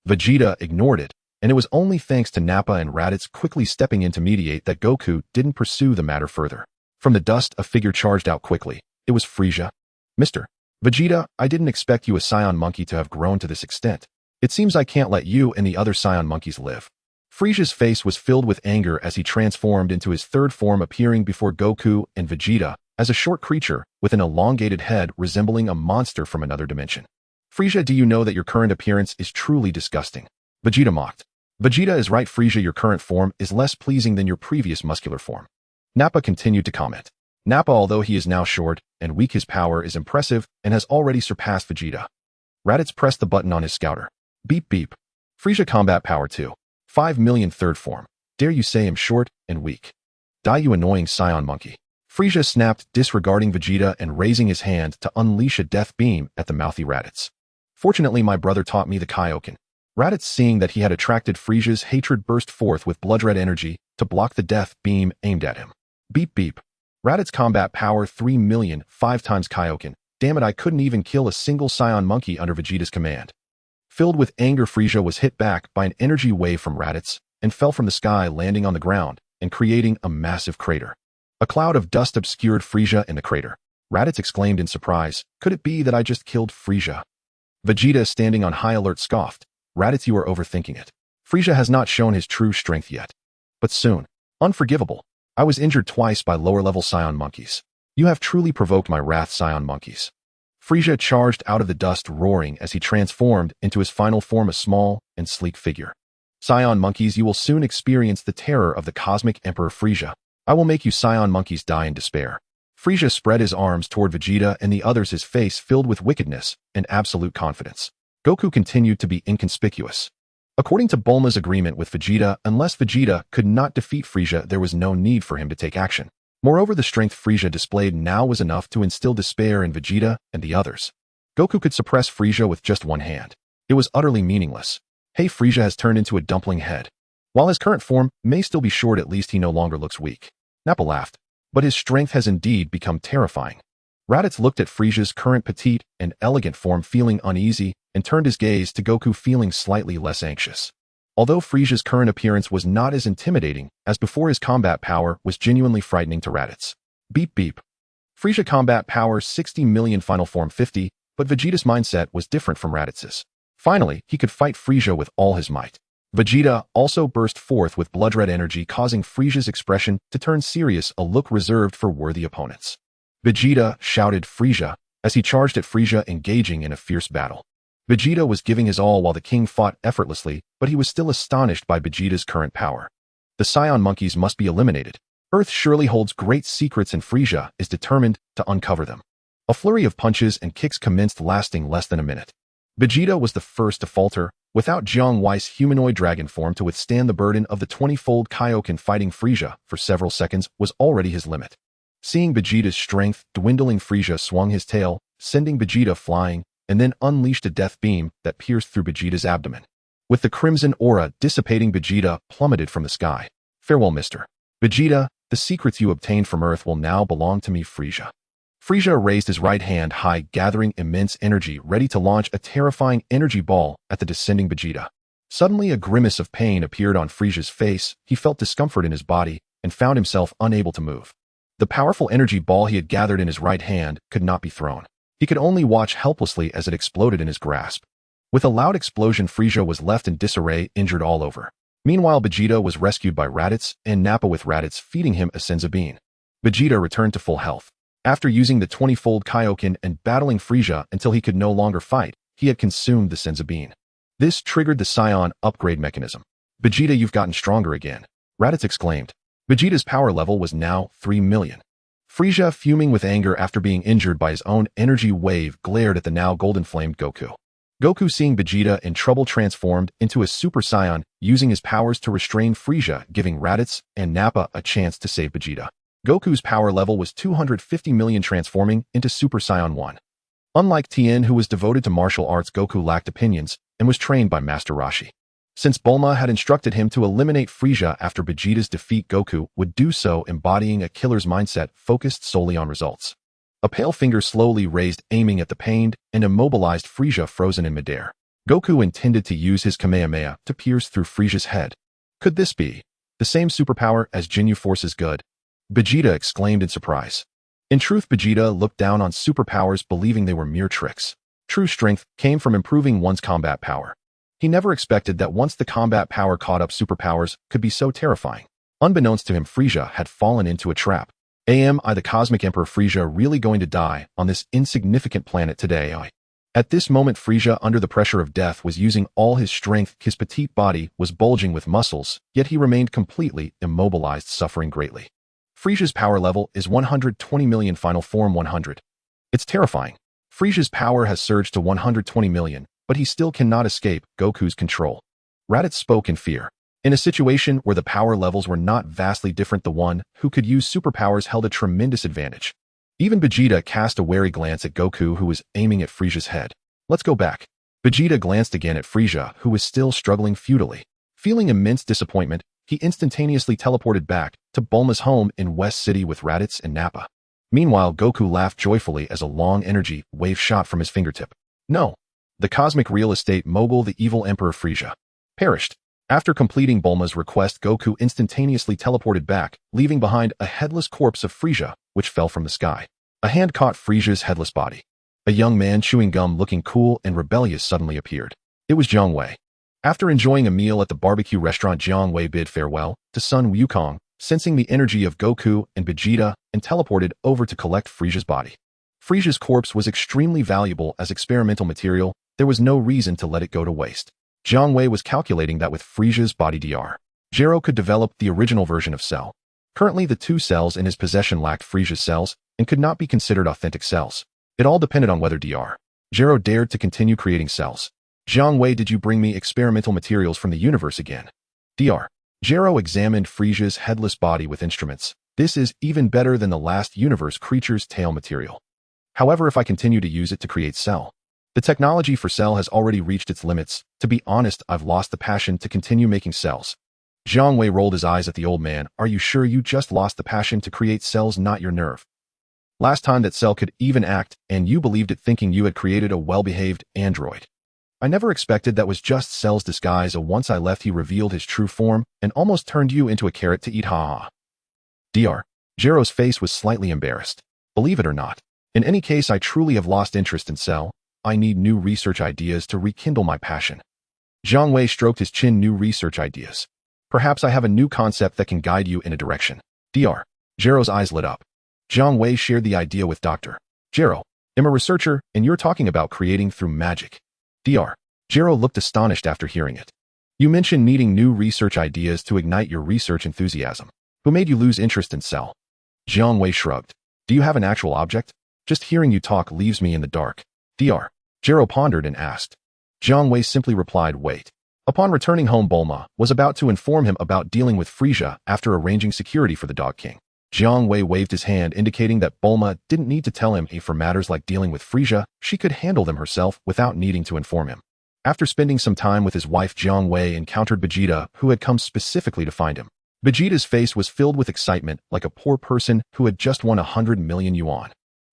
Vegeta ignored it, and it was only thanks to Nappa and Raditz quickly stepping in to mediate that Goku didn't pursue the matter further. From the dust, a figure charged out quickly. It was Frieza. "Mr. Vegeta, I didn't expect you, a Saiyan monkey, to have grown to this extent. It seems I can't let you and the other Saiyan monkeys live." Frieza's face was filled with anger as he transformed into his third form, appearing before Goku and Vegeta as a short creature with an elongated head resembling a monster from another dimension. Frieza, do you know that your current appearance is truly disgusting? Vegeta mocked. Vegeta is right, Frieza, your current form is less pleasing than your previous muscular form. Nappa continued to comment. Nappa, although he is now short and weak, his power is impressive and has already surpassed Vegeta. Raditz pressed the button on his scouter. Beep beep. Frieza combat power 2. 5 million third form. Dare you say I'm short and weak? Die, you annoying Saiyan monkey. Frieza snapped, disregarding Vegeta and raising his hand to unleash a death beam at the mouthy Raditz. Fortunately, my brother taught me the Kaioken. Raditz, seeing that he had attracted Frieza's hatred, burst forth with blood-red energy to block the death beam aimed at him. Beep beep. Raditz combat power 3 million, 5 times Kaioken. Damn it, I couldn't even kill a single Saiyan monkey under Vegeta's command. Filled with anger, Frieza was hit back by an energy wave from Raditz and fell from the sky, landing on the ground and creating a massive crater. A cloud of dust obscured Frieza in the crater. Raditz exclaimed in surprise, could it be that I just killed Frieza? Vegeta, standing on high alert, scoffed. Raditz, you are overthinking it. Frieza has not shown his true strength yet. But soon. Unforgivable. I was injured twice by lower-level Saiyan monkeys. You have truly provoked my wrath, Saiyan monkeys. Frieza charged out of the dust, roaring as he transformed into his final form, a small and sleek figure. Saiyan monkeys, you will soon experience the terror of the cosmic Emperor Frieza. I will make you Saiyan monkeys die in despair. Frieza spread his arms toward Vegeta and the others, his face filled with wickedness and absolute confidence. Goku continued to be inconspicuous. According to Bulma's agreement with Vegeta, unless Vegeta could not defeat Frieza, there was no need for him to take action. Moreover, the strength Frieza displayed now was enough to instill despair in Vegeta and the others. Goku could suppress Frieza with just one hand. It was utterly meaningless. Hey, Frieza has turned into a dumpling head. While his current form may still be short, at least he no longer looks weak. Nappa laughed. But his strength has indeed become terrifying. Raditz looked at Frieza's current petite and elegant form, feeling uneasy, and turned his gaze to Goku, feeling slightly less anxious. Although Frieza's current appearance was not as intimidating as before, his combat power was genuinely frightening to Raditz. Beep beep. Frieza combat power 60 million, final form 50, but Vegeta's mindset was different from Raditz's. Finally, he could fight Frieza with all his might. Vegeta also burst forth with blood-red energy, causing Frieza's expression to turn serious, a look reserved for worthy opponents. Vegeta, shouted Frieza, as he charged at Frieza, engaging in a fierce battle. Vegeta was giving his all while the king fought effortlessly, but he was still astonished by Vegeta's current power. The Saiyan monkeys must be eliminated. Earth surely holds great secrets and Frieza is determined to uncover them. A flurry of punches and kicks commenced, lasting less than a minute. Vegeta was the first to falter. Without Jiang Wei's humanoid dragon form to withstand the burden of the 20-fold Kaioken, fighting Frieza for several seconds was already his limit. Seeing Vegeta's strength dwindling, Frieza swung his tail, sending Vegeta flying, and then unleashed a death beam that pierced through Vegeta's abdomen. With the crimson aura dissipating, Vegeta plummeted from the sky. Farewell, Mr. Vegeta, the secrets you obtained from Earth will now belong to me, Frieza. Frieza raised his right hand high, gathering immense energy, ready to launch a terrifying energy ball at the descending Vegeta. Suddenly, a grimace of pain appeared on Frieza's face. He felt discomfort in his body and found himself unable to move. The powerful energy ball he had gathered in his right hand could not be thrown. He could only watch helplessly as it exploded in his grasp. With a loud explosion, Frieza was left in disarray, injured all over. Meanwhile, Vegeta was rescued by Raditz and Nappa, with Raditz feeding him a senzu bean. Vegeta returned to full health. After using the 20-fold Kaioken and battling Frieza until he could no longer fight, he had consumed the senzu bean. This triggered the Saiyan upgrade mechanism. Vegeta, you've gotten stronger again, Raditz exclaimed. Vegeta's power level was now 3 million. Frieza, fuming with anger after being injured by his own energy wave, glared at the now golden-flamed Goku. Goku, seeing Vegeta in trouble, transformed into a Super Saiyan, using his powers to restrain Frieza, giving Raditz and Nappa a chance to save Vegeta. Goku's power level was 250 million, transforming into Super Saiyan 1. Unlike Tien, who was devoted to martial arts, Goku lacked opinions and was trained by Master Roshi. Since Bulma had instructed him to eliminate Frieza after Vegeta's defeat, Goku would do so, embodying a killer's mindset focused solely on results. A pale finger slowly raised, aiming at the pained and immobilized Frieza, frozen in midair. Goku intended to use his Kamehameha to pierce through Frieza's head. Could this be the same superpower as Ginyu Force's good? Vegeta exclaimed in surprise. In truth, Vegeta looked down on superpowers, believing they were mere tricks. True strength came from improving one's combat power. He never expected that once the combat power caught up, superpowers could be so terrifying. Unbeknownst to him, Frieza had fallen into a trap. Am I, the Cosmic Emperor Frieza, really going to die on this insignificant planet today? At this moment, Frieza, under the pressure of death, was using all his strength. His petite body was bulging with muscles, yet he remained completely immobilized, suffering greatly. Frieza's power level is 120 million, final form 100. It's terrifying. Frieza's power has surged to 120 million, but he still cannot escape Goku's control. Raditz spoke in fear. In a situation where the power levels were not vastly different, the one who could use superpowers held a tremendous advantage. Even Vegeta cast a wary glance at Goku, who was aiming at Frieza's head. Let's go back. Vegeta glanced again at Frieza, who was still struggling futilely. Feeling immense disappointment, he instantaneously teleported back to Bulma's home in West City with Raditz and Nappa. Meanwhile, Goku laughed joyfully as a long energy wave shot from his fingertip. No. The cosmic real estate mogul, the evil Emperor Frieza, perished. After completing Bulma's request, Goku instantaneously teleported back, leaving behind a headless corpse of Frieza, which fell from the sky. A hand caught Frieza's headless body. A young man chewing gum, looking cool and rebellious, suddenly appeared. It was Jiang Wei. After enjoying a meal at the barbecue restaurant, Jiang Wei bid farewell to Sun Wukong, sensing the energy of Goku and Vegeta, and teleported over to collect Frieza's body. Frieza's corpse was extremely valuable as experimental material. There was no reason to let it go to waste. Jiang Wei was calculating that with Frieza's body, Dr. Gero could develop the original version of Cell. Currently, the two cells in his possession lacked Frieza's cells and could not be considered authentic cells. It all depended on whether Dr. Gero dared to continue creating cells. Jiang Wei, did you bring me experimental materials from the universe again? Dr. Gero examined Frieza's headless body with instruments. This is even better than the last universe creature's tail material. However, if I continue to use it to create Cell, the technology for Cell has already reached its limits. To be honest, I've lost the passion to continue making cells. Jiang Wei rolled his eyes at the old man. Are you sure you just lost the passion to create cells, not your nerve? Last time that Cell could even act, and you believed it, thinking you had created a well-behaved android. I never expected that was just Cell's disguise. Once I left, he revealed his true form and almost turned you into a carrot to eat. Ha ha. Dr. Gero's face was slightly embarrassed. Believe it or not. In any case, I truly have lost interest in Cell. I need new research ideas to rekindle my passion. Jiang Wei stroked his chin. New research ideas. Perhaps I have a new concept that can guide you in a direction. Dr. Gero's eyes lit up. Jiang Wei shared the idea with Dr. Gero. I'm a researcher, and you're talking about creating through magic. Dr. Gero looked astonished after hearing it. You mentioned needing new research ideas to ignite your research enthusiasm. Who made you lose interest in Cell? Jiang Wei shrugged. Do you have an actual object? Just hearing you talk leaves me in the dark. Dr. Gero pondered and asked. Jiang Wei simply replied, wait. Upon returning home, Bulma was about to inform him about dealing with Frieza after arranging security for the Dog King. Jiang Wei waved his hand, indicating that Bulma didn't need to tell him for matters like dealing with Frieza. She could handle them herself without needing to inform him. After spending some time with his wife, Jiang Wei encountered Vegeta, who had come specifically to find him. Vegeta's face was filled with excitement, like a poor person who had just won 100 million yuan.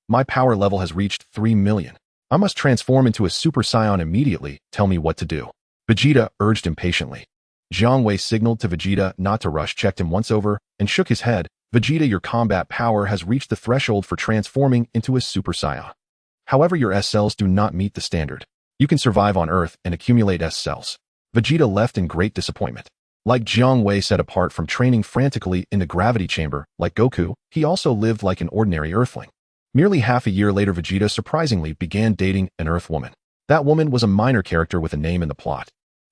My power level has reached 3 million. I must transform into a Super Saiyan immediately. Tell me what to do. Vegeta urged impatiently. Jiang Wei signaled to Vegeta not to rush, checked him once over, and shook his head. Vegeta, your combat power has reached the threshold for transforming into a Super Saiyan. However, your S cells do not meet the standard. You can survive on Earth and accumulate S cells. Vegeta left in great disappointment. Like Jiang Wei, set apart from training frantically in the gravity chamber, like Goku, he also lived like an ordinary Earthling. Merely half a year later, Vegeta surprisingly began dating an Earth woman. That woman was a minor character with a name in the plot.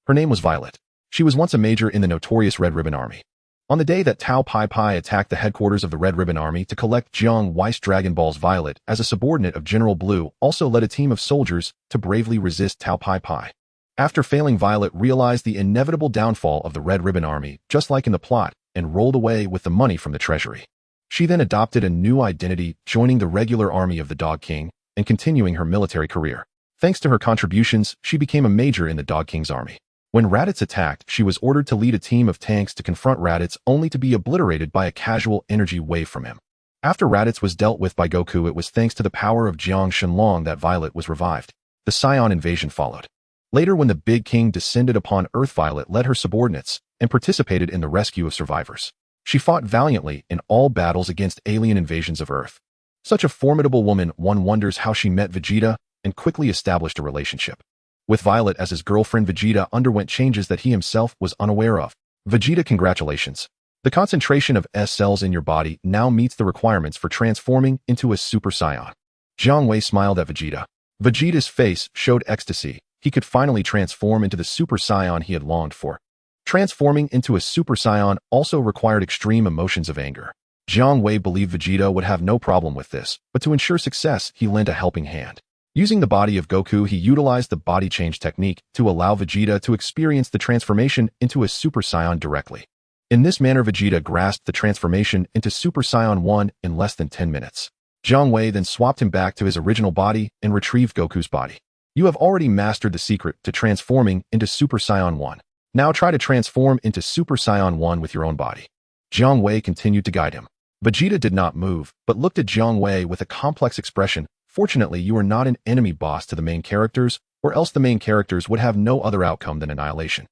Her name was Violet. She was once a major in the notorious Red Ribbon Army. On the day that Tao Pai Pai attacked the headquarters of the Red Ribbon Army to collect Jiang Wei's Dragon Balls, Violet, as a subordinate of General Blue, also led a team of soldiers to bravely resist Tao Pai Pai. After failing, Violet realized the inevitable downfall of the Red Ribbon Army, just like in the plot, and rolled away with the money from the treasury. She then adopted a new identity, joining the regular army of the Dog King and continuing her military career. Thanks to her contributions, she became a major in the Dog King's army. When Raditz attacked, she was ordered to lead a team of tanks to confront Raditz, only to be obliterated by a casual energy wave from him. After Raditz was dealt with by Goku, it was thanks to the power of Jiang Shenlong that Violet was revived. The Saiyan invasion followed. Later, when the Big King descended upon Earth, Violet led her subordinates and participated in the rescue of survivors. She fought valiantly in all battles against alien invasions of Earth. Such a formidable woman, one wonders how she met Vegeta and quickly established a relationship. With Violet as his girlfriend, Vegeta underwent changes that he himself was unaware of. Vegeta, congratulations. The concentration of S cells in your body now meets the requirements for transforming into a Super Saiyan. Jiang Wei smiled at Vegeta. Vegeta's face showed ecstasy. He could finally transform into the Super Saiyan he had longed for. Transforming into a Super Saiyan also required extreme emotions of anger. Jiang Wei believed Vegeta would have no problem with this, but to ensure success, he lent a helping hand. Using the body of Goku, he utilized the body change technique to allow Vegeta to experience the transformation into a Super Saiyan directly. In this manner, Vegeta grasped the transformation into Super Saiyan 1 in less than 10 minutes. Jiang Wei then swapped him back to his original body and retrieved Goku's body. You have already mastered the secret to transforming into Super Saiyan 1. Now try to transform into Super Saiyan 1 with your own body. Jiang Wei continued to guide him. Vegeta did not move, but looked at Jiang Wei with a complex expression. Fortunately, you are not an enemy boss to the main characters, or else the main characters would have no other outcome than annihilation.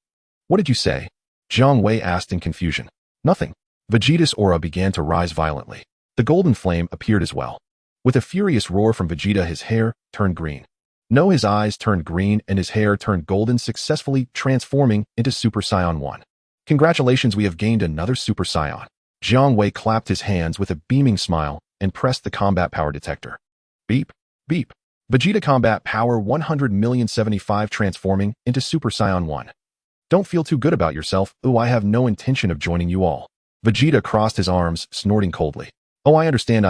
What did you say? Jiang Wei asked in confusion. Nothing. Vegeta's aura began to rise violently. The golden flame appeared as well. With a furious roar from Vegeta, his hair turned green. No, his eyes turned green and his hair turned golden, successfully transforming into Super Saiyan 1. Congratulations, we have gained another Super Saiyan. Jiang Wei clapped his hands with a beaming smile and pressed the combat power detector. Beep, beep. Vegeta combat power 100,075 transforming into Super Saiyan 1. Don't feel too good about yourself. Oh, I have no intention of joining you all. Vegeta crossed his arms, snorting coldly. Oh, I understand.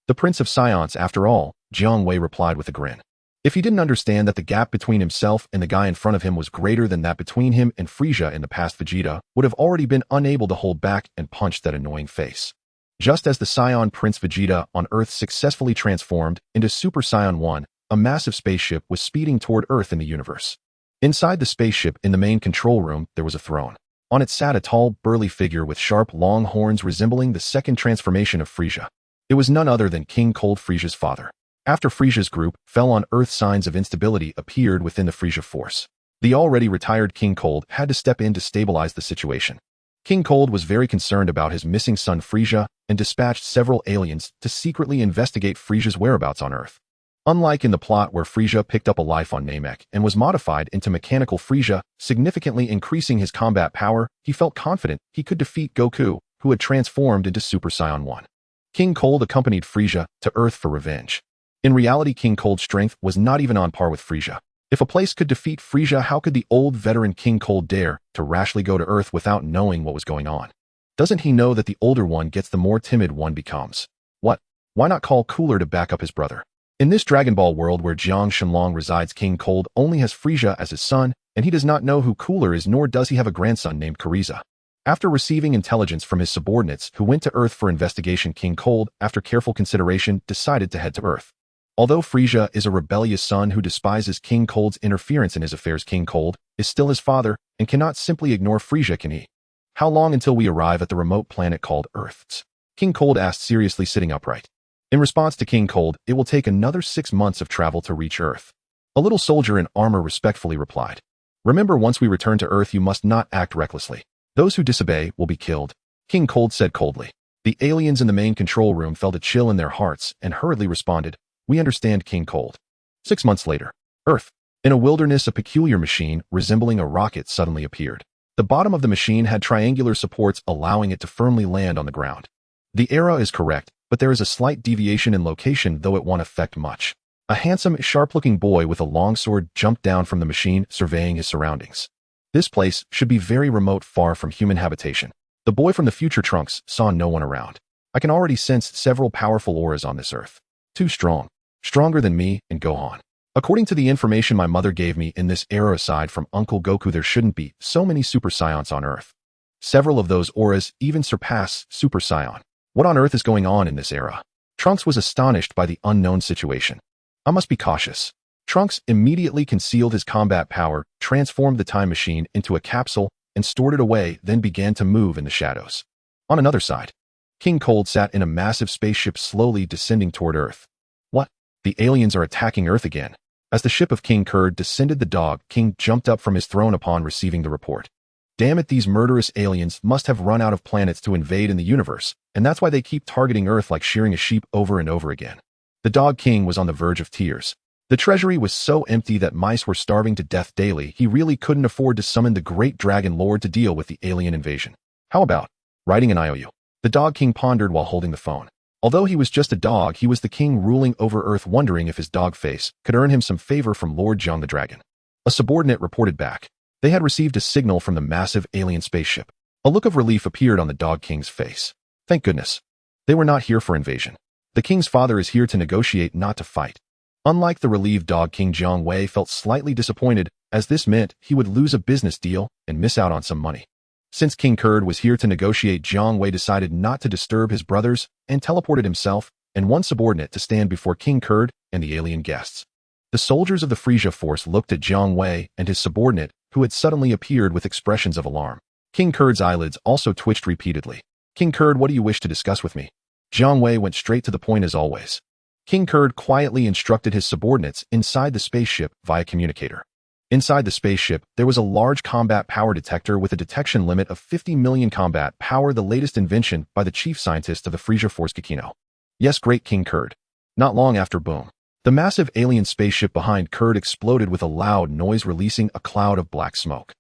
The Prince of Science, after all, Jiang Wei replied with a grin. If he didn't understand that the gap between himself and the guy in front of him was greater than that between him and Frieza in the past, Vegeta would have already been unable to hold back and punch that annoying face. Just as the Saiyan Prince Vegeta on Earth successfully transformed into Super Saiyan 1, a massive spaceship was speeding toward Earth in the universe. Inside the spaceship, in the main control room, there was a throne. On it sat a tall, burly figure with sharp, long horns resembling the second transformation of Frieza. It was none other than King Cold, Frieza's father. After Frieza's group fell on Earth, signs of instability appeared within the Frieza force. The already retired King Cold had to step in to stabilize the situation. King Cold was very concerned about his missing son Frieza and dispatched several aliens to secretly investigate Frieza's whereabouts on Earth. Unlike in the plot where Frieza picked up a life on Namek and was modified into mechanical Frieza, significantly increasing his combat power, he felt confident he could defeat Goku, who had transformed into Super Saiyan 1. King Cold accompanied Frieza to Earth for revenge. In reality, King Cold's strength was not even on par with Frieza. If a place could defeat Frieza, how could the old veteran King Cold dare to rashly go to Earth without knowing what was going on? Doesn't he know that the older one gets, the more timid one becomes? What? Why not call Cooler to back up his brother? In this Dragon Ball world where Jiang Shenlong resides, King Cold only has Frieza as his son, and he does not know who Cooler is, nor does he have a grandson named Frieza. After receiving intelligence from his subordinates who went to Earth for investigation, King Cold, after careful consideration, decided to head to Earth. Although Frieza is a rebellious son who despises King Cold's interference in his affairs, King Cold is still his father and cannot simply ignore Frieza, can he? How long until we arrive at the remote planet called Earth? King Cold asked, seriously sitting upright. In response to King Cold, it will take another 6 months of travel to reach Earth. A little soldier in armor respectfully replied. Remember, once we return to Earth, you must not act recklessly. Those who disobey will be killed. King Cold said coldly. The aliens in the main control room felt a chill in their hearts and hurriedly responded, we understand, King Cold. 6 months later, Earth. In a wilderness, a peculiar machine resembling a rocket suddenly appeared. The bottom of the machine had triangular supports, allowing it to firmly land on the ground. The era is correct, but there is a slight deviation in location, though it won't affect much. A handsome, sharp-looking boy with a long sword jumped down from the machine, surveying his surroundings. This place should be very remote, far from human habitation. The boy from the future Trunks saw no one around. I can already sense several powerful auras on this Earth. Too strong. Stronger than me and Gohan. According to the information my mother gave me, in this era, aside from Uncle Goku, there shouldn't be so many Super Saiyans on Earth. Several of those auras even surpass Super Saiyan. What on earth is going on in this era? Trunks was astonished by the unknown situation. I must be cautious. Trunks immediately concealed his combat power, transformed the time machine into a capsule, and stored it away, then began to move in the shadows. On another side, King Cold sat in a massive spaceship slowly descending toward Earth. What? The aliens are attacking Earth again. As the ship of King Kurd descended, the Dog King jumped up from his throne upon receiving the report. Damn it, these murderous aliens must have run out of planets to invade in the universe, and that's why they keep targeting Earth like shearing a sheep over and over again. The Dog King was on the verge of tears. The treasury was so empty that mice were starving to death daily. He really couldn't afford to summon the great dragon lord to deal with the alien invasion. How about writing an IOU? The dog king pondered while holding the phone. Although he was just a dog, he was the king ruling over Earth, wondering if his dog face could earn him some favor from Lord Zhang the Dragon. A subordinate reported back. They had received a signal from the massive alien spaceship. A look of relief appeared on the dog king's face. Thank goodness. They were not here for invasion. The king's father is here to negotiate, not to fight. Unlike the relieved dog king, Jiang Wei felt slightly disappointed, as this meant he would lose a business deal and miss out on some money. Since King Kurd was here to negotiate, Jiang Wei decided not to disturb his brothers and teleported himself and one subordinate to stand before King Kurd and the alien guests. The soldiers of the Frieza force looked at Jiang Wei and his subordinate, who had suddenly appeared, with expressions of alarm. King Kurd's eyelids also twitched repeatedly. King Kurd, what do you wish to discuss with me? Jiang Wei went straight to the point as always. King Kurd quietly instructed his subordinates inside the spaceship via communicator. Inside the spaceship, there was a large combat power detector with a detection limit of 50 million combat power, the latest invention by the chief scientist of the Frieza Force, Kikino. Yes, great King Kurd. Not long after, boom. The massive alien spaceship behind Kurd exploded with a loud noise, releasing a cloud of black smoke.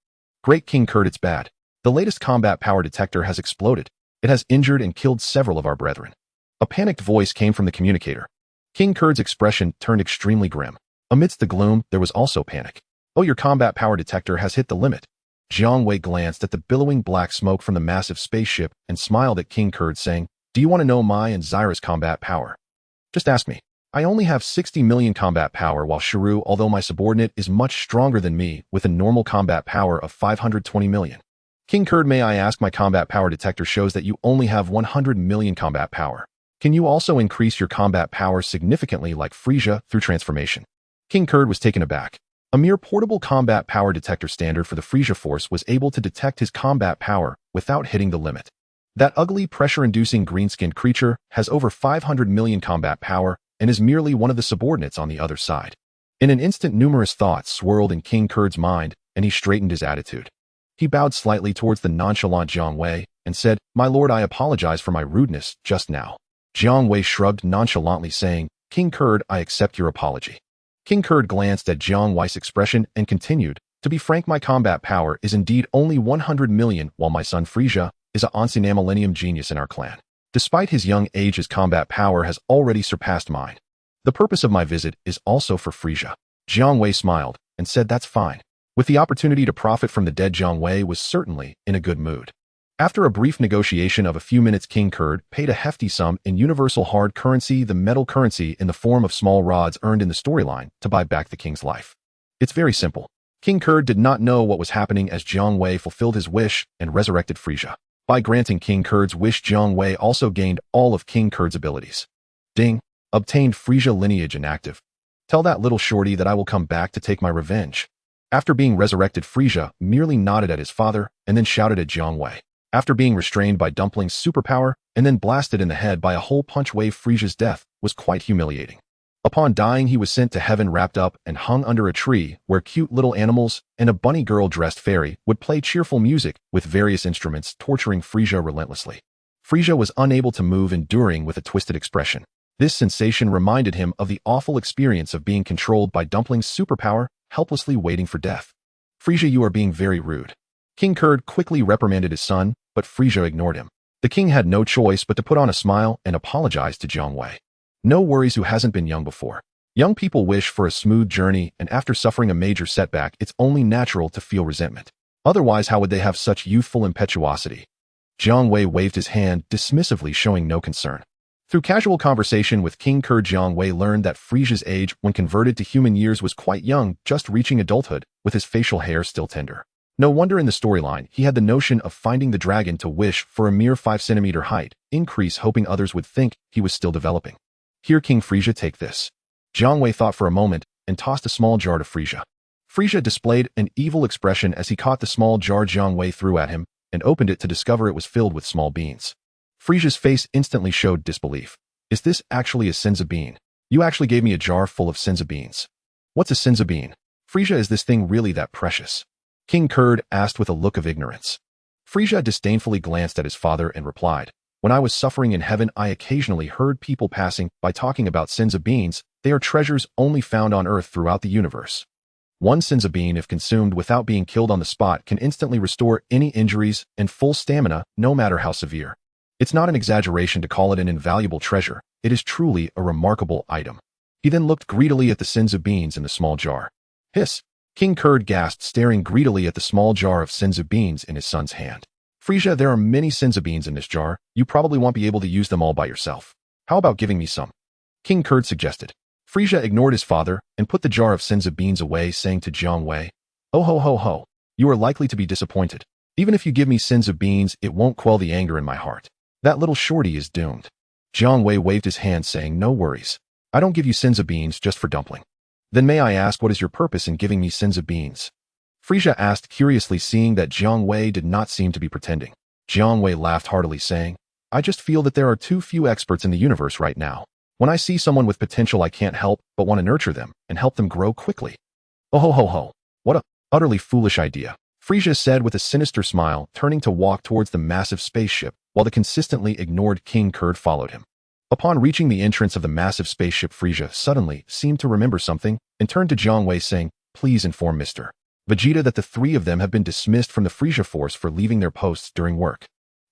Great King Kurd, it's bad. The latest combat power detector has exploded. It has injured and killed several of our brethren. A panicked voice came from the communicator. King Kurd's expression turned extremely grim. Amidst the gloom, there was also panic. Oh, your combat power detector has hit the limit. Jiang Wei glanced at the billowing black smoke from the massive spaceship and smiled at King Kurd, saying, do you want to know my and Zyra's combat power? Just ask me. I only have 60 million combat power, while Shiru, although my subordinate, is much stronger than me with a normal combat power of 520 million. King Kurd, may I ask, my combat power detector shows that you only have 100 million combat power. Can you also increase your combat power significantly like Frieza through transformation? King Kurd was taken aback. A mere portable combat power detector standard for the Frieza Force was able to detect his combat power without hitting the limit. That ugly, pressure-inducing green-skinned creature has over 500 million combat power and is merely one of the subordinates on the other side. In an instant, numerous thoughts swirled in King Kurd's mind, and he straightened his attitude. He bowed slightly towards the nonchalant Jiang Wei and said, my lord, I apologize for my rudeness just now. Jiang Wei shrugged nonchalantly, saying, King Kurd, I accept your apology. King Kurd glanced at Jiang Wei's expression and continued, to be frank, my combat power is indeed only 100 million, while my son Frieza is an ancient millennium genius in our clan. Despite his young age, his combat power has already surpassed mine. The purpose of my visit is also for Frieza. Jiang Wei smiled and said, that's fine. With the opportunity to profit from the dead, Jiang Wei was certainly in a good mood. After a brief negotiation of a few minutes, King Kurd paid a hefty sum in universal hard currency, the metal currency in the form of small rods earned in the storyline, to buy back the king's life. It's very simple. King Kurd did not know what was happening as Jiang Wei fulfilled his wish and resurrected Frieza. By granting King Kurd's wish, Jiang Wei also gained all of King Kurd's abilities. Ding! Obtained Frieza lineage inactive. Tell that little shorty that I will come back to take my revenge. After being resurrected, Frieza merely nodded at his father and then shouted at Jiang Wei. After being restrained by Dumpling's superpower and then blasted in the head by a whole punch wave, Frieza's death was quite humiliating. Upon dying, he was sent to heaven, wrapped up and hung under a tree where cute little animals and a bunny girl dressed fairy would play cheerful music with various instruments, torturing Frieza relentlessly. Frieza was unable to move, enduring with a twisted expression. This sensation reminded him of the awful experience of being controlled by Dumpling's superpower, helplessly waiting for death. Frieza, you are being very rude. King Kurd quickly reprimanded his son, but Frieza ignored him. The king had no choice but to put on a smile and apologize to Jiang Wei. No worries, who hasn't been young before? Young people wish for a smooth journey, and after suffering a major setback, it's only natural to feel resentment. Otherwise, how would they have such youthful impetuosity? Jiang Wei waved his hand dismissively, showing no concern. Through casual conversation with King Kurd, Jiang Wei learned that Frieza's age when converted to human years was quite young, just reaching adulthood, with his facial hair still tender. No wonder in the storyline he had the notion of finding the dragon to wish for a mere 5-centimeter height increase, hoping others would think he was still developing. Here, King Frieza, take this. Jiang Wei thought for a moment and tossed a small jar to Frieza. Frieza displayed an evil expression as he caught the small jar Jiang Wei threw at him and opened it to discover it was filled with small beans. Frieza's face instantly showed disbelief. Is this actually a senza bean? You actually gave me a jar full of senza beans. What's a senza bean? Frieza, is this thing really that precious? King Kurd asked with a look of ignorance. Frieza disdainfully glanced at his father and replied, When I was suffering in heaven, I occasionally heard people passing by talking about sins of beans. They are treasures only found on Earth throughout the universe. One sins of bean, if consumed without being killed on the spot, can instantly restore any injuries and full stamina, no matter how severe. It's not an exaggeration to call it an invaluable treasure. It is truly a remarkable item. He then looked greedily at the sins of beans in the small jar. Hiss! King Kurd gasped, staring greedily at the small jar of sins of beans in his son's hand. Frieza, there are many sins of beans in this jar. You probably won't be able to use them all by yourself. How about giving me some? King Kurd suggested. Frieza ignored his father and put the jar of sins of beans away, saying to Jiang Wei, "Oh ho ho ho, you are likely to be disappointed. Even if you give me sins of beans, it won't quell the anger in my heart. That little shorty is doomed." Jiang Wei waved his hand, saying, "No worries. I don't give you sins of beans just for dumpling." "Then may I ask, what is your purpose in giving me sins of beans?" Frieza asked curiously, seeing that Jiang Wei did not seem to be pretending. Jiang Wei laughed heartily, saying, "I just feel that there are too few experts in the universe right now. When I see someone with potential, I can't help but want to nurture them and help them grow quickly." "Oh ho ho ho, what a utterly foolish idea," Frieza said with a sinister smile, turning to walk towards the massive spaceship, while the consistently ignored King Kurd followed him. Upon reaching the entrance of the massive spaceship, Frieza suddenly seemed to remember something and turned to Jiang Wei, saying, "Please inform Mr. Vegeta that the three of them have been dismissed from the Frieza force for leaving their posts during work.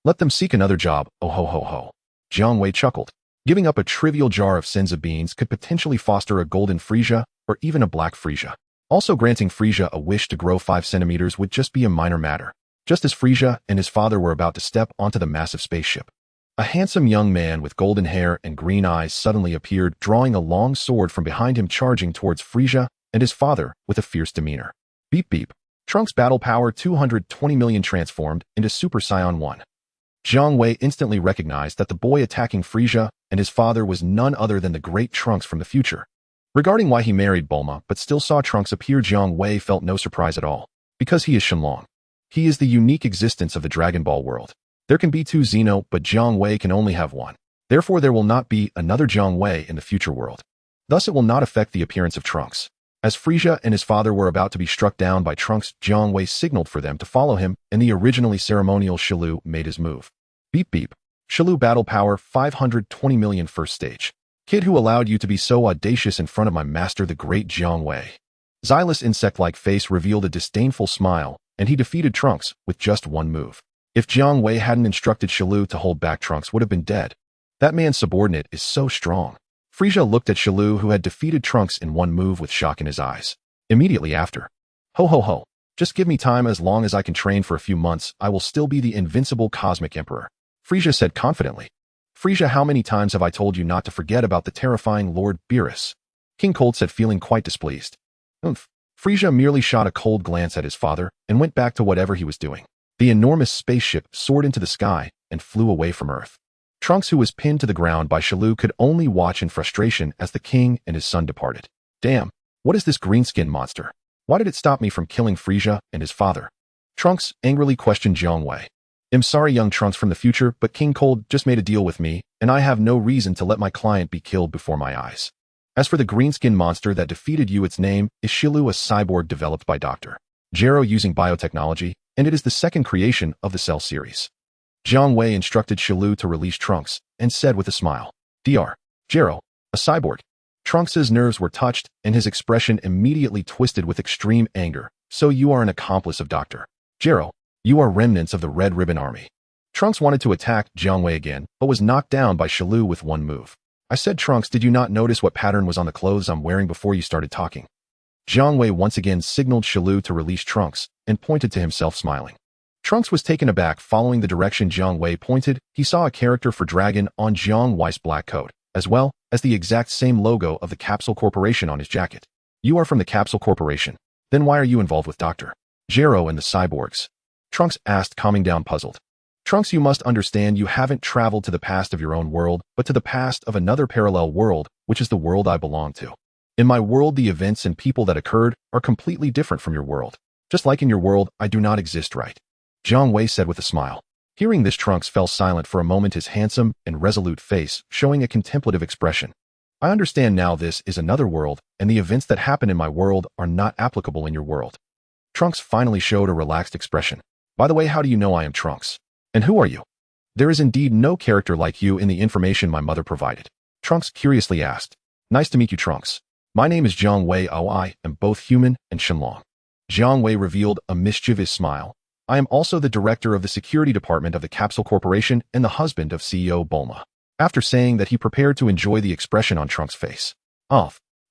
Let them seek another job." "Oh ho ho ho." Jiang Wei chuckled. Giving up a trivial jar of sins of beans could potentially foster a golden Frieza or even a black Frieza. Also, granting Frieza a wish to grow 5 centimeters would just be a minor matter. Just as Frieza and his father were about to step onto the massive spaceship, a handsome young man with golden hair and green eyes suddenly appeared, drawing a long sword from behind him, charging towards Frieza and his father with a fierce demeanor. Beep beep. Trunks battle power 220 million transformed into Super Saiyan 1. Jiang Wei instantly recognized that the boy attacking Frieza and his father was none other than the great Trunks from the future. Regarding why he married Bulma but still saw Trunks appear, Jiang Wei felt no surprise at all. Because he is Shenlong. He is the unique existence of the Dragon Ball world. There can be 2 Xeno, but Jiang Wei can only have 1. Therefore, there will not be another Jiang Wei in the future world. Thus, it will not affect the appearance of Trunks. As Frieza and his father were about to be struck down by Trunks, Jiang Wei signaled for them to follow him, and the originally ceremonial Shilu made his move. Beep beep. Shilu battle power 520 million first stage. Kid, who allowed you to be so audacious in front of my master, the great Jiang Wei? Xylos' insect-like face revealed a disdainful smile, and he defeated Trunks with just 1 move. If Jiang Wei hadn't instructed Shilu to hold back, Trunks would have been dead. That man's subordinate is so strong. Frieza looked at Shilu, who had defeated Trunks in 1 move, with shock in his eyes. Immediately after, "Ho ho ho, just give me time. As long as I can train for a few months, I will still be the invincible cosmic emperor," Frieza said confidently. "Frieza, how many times have I told you not to forget about the terrifying Lord Beerus?" King Cold said, feeling quite displeased. "Oomph." Frieza merely shot a cold glance at his father and went back to whatever he was doing. The enormous spaceship soared into the sky and flew away from Earth. Trunks, who was pinned to the ground by Shilu, could only watch in frustration as the king and his son departed. "Damn, what is this green-skinned monster? Why did it stop me from killing Frieza and his father?" Trunks angrily questioned Jiang Wei. "I'm sorry, young Trunks from the future, but King Cold just made a deal with me, and I have no reason to let my client be killed before my eyes. As for the green-skinned monster that defeated you, its name is Shilu, a cyborg developed by Dr. Gero using biotechnology, and it is the second creation of the Cell series." Jiang Wei instructed Shilu to release Trunks and said with a smile, "Dr. Gero, a cyborg." Trunks' nerves were touched, and his expression immediately twisted with extreme anger. "So you are an accomplice of Dr. Gero. You are remnants of the Red Ribbon Army." Trunks wanted to attack Jiang Wei again, but was knocked down by Shilu with 1 move. "I said, Trunks, did you not notice what pattern was on the clothes I'm wearing before you started talking?" Jiang Wei once again signaled Shilu to release Trunks and pointed to himself, smiling. Trunks was taken aback. Following the direction Jiang Wei pointed, he saw a character for dragon on Jiang Wei's black coat, as well as the exact same logo of the Capsule Corporation on his jacket. "You are from the Capsule Corporation. Then why are you involved with Dr. Gero and the cyborgs?" Trunks asked, calming down, puzzled. "Trunks, you must understand, you haven't traveled to the past of your own world, but to the past of another parallel world, which is the world I belong to. In my world, the events and people that occurred are completely different from your world. Just like in your world, I do not exist, right?" Jiang Wei said with a smile. Hearing this, Trunks fell silent for a moment, his handsome and resolute face showing a contemplative expression. "I understand now. This is another world, and the events that happen in my world are not applicable in your world." Trunks finally showed a relaxed expression. "By the way, how do you know I am Trunks? And who are you?" There is indeed no character like you in the information my mother provided. Trunks curiously asked. Nice to meet you, Trunks. My name is Jiang Wei. I am both human and Shenlong. Jiang Wei revealed a mischievous smile. I am also the director of the security department of the Capsule Corporation and the husband of CEO Bulma. After saying that, he prepared to enjoy the expression on Trunks' face.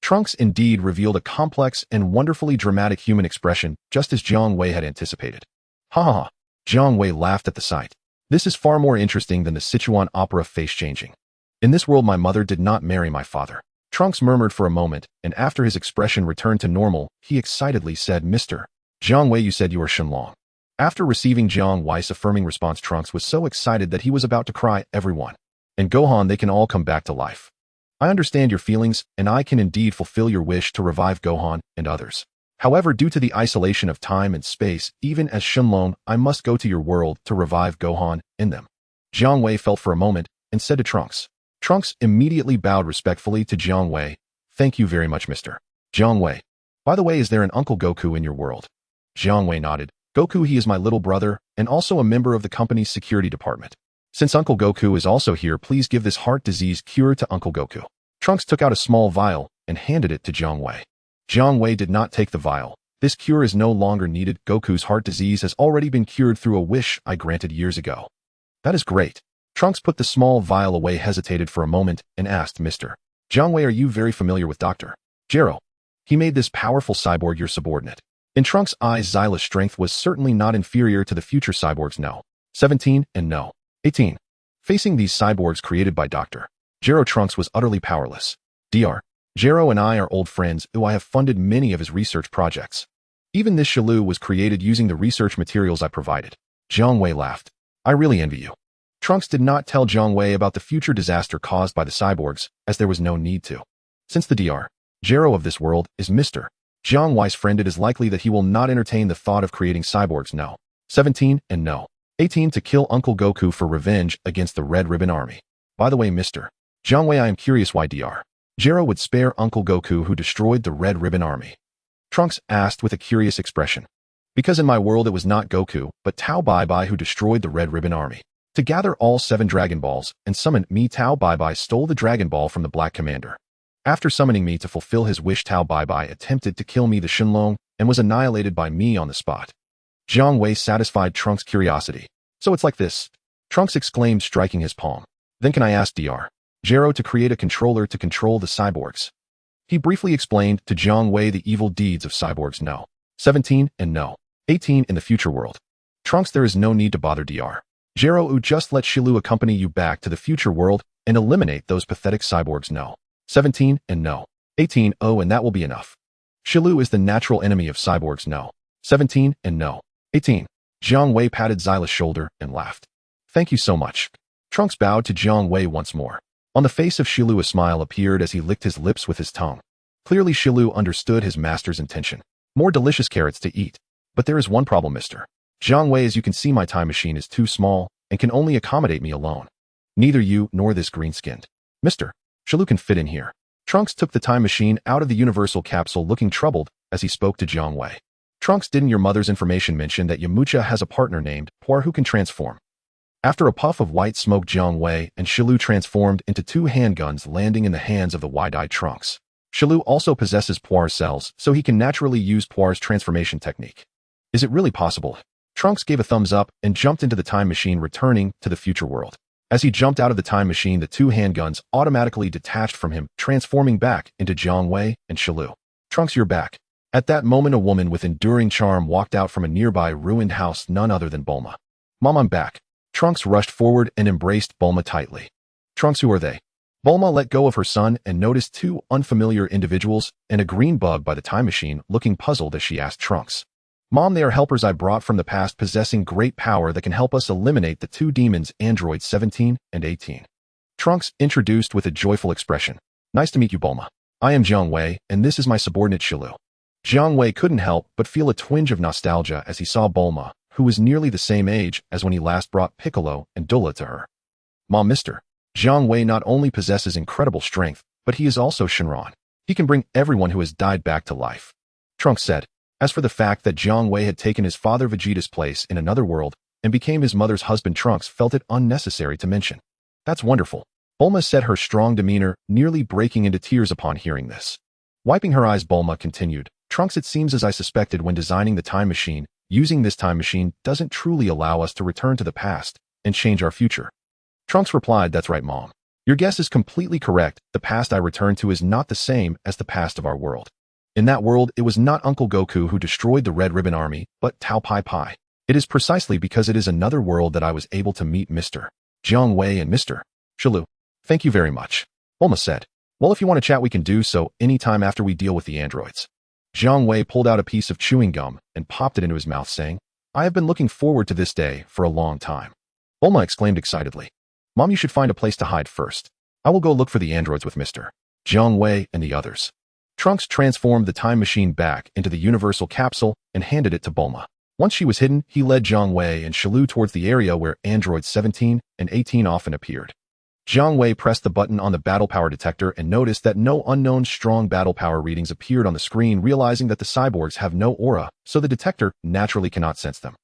Trunks indeed revealed a complex and wonderfully dramatic human expression, just as Jiang Wei had anticipated. Ha ha ha. Jiang Wei laughed at the sight. This is far more interesting than the Sichuan opera face-changing. In this world, my mother did not marry my father. Trunks murmured for a moment, and after his expression returned to normal, he excitedly said, Mr. Jiang Wei, you said you are Shenlong. After receiving Jiang Wei's affirming response, Trunks was so excited that he was about to cry. Everyone and Gohan, they can all come back to life. I understand your feelings, and I can indeed fulfill your wish to revive Gohan and others. However, due to the isolation of time and space, even as Shenlong, I must go to your world to revive Gohan in them. Jiang Wei felt for a moment and said to Trunks. Trunks immediately bowed respectfully to Jiang Wei. Thank you very much, Mr. Jiang Wei. By the way, is there an Uncle Goku in your world? Jiang Wei nodded. Goku, he is my little brother and also a member of the company's security department. Since Uncle Goku is also here, please give this heart disease cure to Uncle Goku. Trunks took out a small vial and handed it to Jiang Wei. Jiang Wei did not take the vial. This cure is no longer needed. Goku's heart disease has already been cured through a wish I granted years ago. That is great. Trunks put the small vial away, hesitated for a moment, and asked, Mr. Jiang Wei, are you very familiar with Dr. Gero? He made this powerful cyborg your subordinate. In Trunks' eyes, Zyla's strength was certainly not inferior to the future cyborgs. No. 17 and no. 18. Facing these cyborgs created by Dr. Gero, Trunks was utterly powerless. Dr. Gero and I are old friends, who I have funded many of his research projects. Even this Shilu was created using the research materials I provided. Jiang Wei laughed. I really envy you. Trunks did not tell Jiang Wei about the future disaster caused by the cyborgs, as there was no need to. Since the Dr. Gero of this world is Mr. Jiang Wei's friend, it is likely that he will not entertain the thought of creating cyborgs. No. 17 and no. 18 to kill Uncle Goku for revenge against the Red Ribbon Army. By the way, Mr. Jiang Wei, I am curious why Dr. Gero would spare Uncle Goku, who destroyed the Red Ribbon Army. Trunks asked with a curious expression. Because in my world it was not Goku, but Tao Bai Bai who destroyed the Red Ribbon Army. To gather all 7 Dragon Balls and summon me, Tao Bai Bai stole the Dragon Ball from the Black Commander. After summoning me to fulfill his wish, Tao Bai Bai attempted to kill me, the Shenlong, and was annihilated by me on the spot. Jiang Wei satisfied Trunks' curiosity. So it's like this? Trunks exclaimed, striking his palm. Then can I ask Dr. Gero to create a controller to control the cyborgs? He briefly explained to Jiang Wei the evil deeds of cyborgs. No. 17 and no. 18 in the future world. Trunks, there is no need to bother Dr. Gero, just let Shilu accompany you back to the future world and eliminate those pathetic cyborgs. No. 17 and no. 18, oh, and that will be enough. Shilu is the natural enemy of cyborgs. No. 17 and no. 18. Jiang Wei patted Zyla's shoulder and laughed. Thank you so much. Trunks bowed to Jiang Wei once more. On the face of Shilu a smile appeared as he licked his lips with his tongue. Clearly Shilu understood his master's intention. More delicious carrots to eat. But there is one problem, Mr. Jiang Wei, as you can see, my time machine is too small and can only accommodate me alone. Neither you nor this green-skinned Mr. Shilu can fit in here. Trunks took the time machine out of the universal capsule, looking troubled as he spoke to Jiang Wei. Trunks, didn't your mother's information mention that Yamcha has a partner named Puar who can transform? After a puff of white smoke, Jiang Wei and Shilu transformed into 2 handguns, landing in the hands of the wide-eyed Trunks. Shilu also possesses Puar's cells, so he can naturally use Puar's transformation technique. Is it really possible? Trunks gave a thumbs up and jumped into the time machine, returning to the future world. As he jumped out of the time machine, the 2 handguns automatically detached from him, transforming back into Jiang Wei and Shilu. Trunks, you're back. At that moment, a woman with enduring charm walked out from a nearby ruined house, none other than Bulma. Mom, I'm back. Trunks rushed forward and embraced Bulma tightly. Trunks, who are they? Bulma let go of her son and noticed 2 unfamiliar individuals and a green bug by the time machine, looking puzzled as she asked Trunks. Mom, they are helpers I brought from the past, possessing great power that can help us eliminate the 2 demons, androids 17 and 18. Trunks introduced with a joyful expression. Nice to meet you, Bulma. I am Jiang Wei, and this is my subordinate Shilu. Jiang Wei couldn't help but feel a twinge of nostalgia as he saw Bulma, who was nearly the same age as when he last brought Piccolo and Dula to her. Mom, Mr. Jiang Wei not only possesses incredible strength, but he is also Shenron. He can bring everyone who has died back to life. Trunks said. As for the fact that Jiang Wei had taken his father Vegeta's place in another world, and became his mother's husband. Trunks felt it unnecessary to mention. That's wonderful. Bulma said, her strong demeanor nearly breaking into tears upon hearing this. Wiping her eyes, Bulma continued, Trunks, it seems as I suspected when designing the time machine, using this time machine doesn't truly allow us to return to the past and change our future. Trunks replied, that's right, Mom. Your guess is completely correct. The past I return to is not the same as the past of our world. In that world, it was not Uncle Goku who destroyed the Red Ribbon Army, but Tao Pai Pai. It is precisely because it is another world that I was able to meet Mr. Jiang Wei and Mr. Shilu. Thank you very much. Bulma said. Well, if you want to chat, we can do so anytime after we deal with the androids. Jiang Wei pulled out a piece of chewing gum and popped it into his mouth, saying, I have been looking forward to this day for a long time. Bulma exclaimed excitedly. Mom, you should find a place to hide first. I will go look for the androids with Mr. Jiang Wei and the others. Trunks transformed the time machine back into the universal capsule and handed it to Bulma. Once she was hidden, he led Jiang Wei and Shilu towards the area where androids 17 and 18 often appeared. Jiang Wei pressed the button on the battle power detector and noticed that no unknown strong battle power readings appeared on the screen. Realizing that the cyborgs have no aura, so the detector naturally cannot sense them.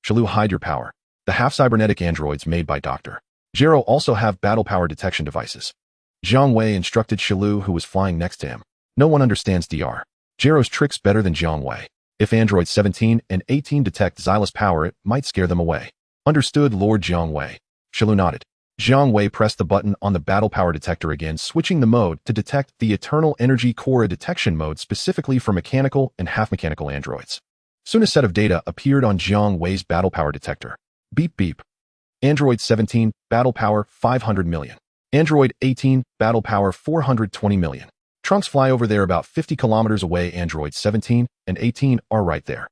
Shilu, hide your power. The half-cybernetic androids made by Dr. Gero also have battle power detection devices. Jiang Wei instructed Shilu, who was flying next to him. No one understands Dr. Gero's tricks better than Jiang Wei. If androids 17 and 18 detect Xyla's power, it might scare them away. Understood, Lord Jiang Wei. Shilu nodded. Jiang Wei pressed the button on the battle power detector again, switching the mode to detect the Eternal Energy Core, detection mode specifically for mechanical and half-mechanical androids. Soon a set of data appeared on Jiang Wei's battle power detector. Beep beep. Android 17, battle power 500 million. Android 18, battle power 420 million. Trunks, fly over there about 50 kilometers away. Android 17 and 18 are right there.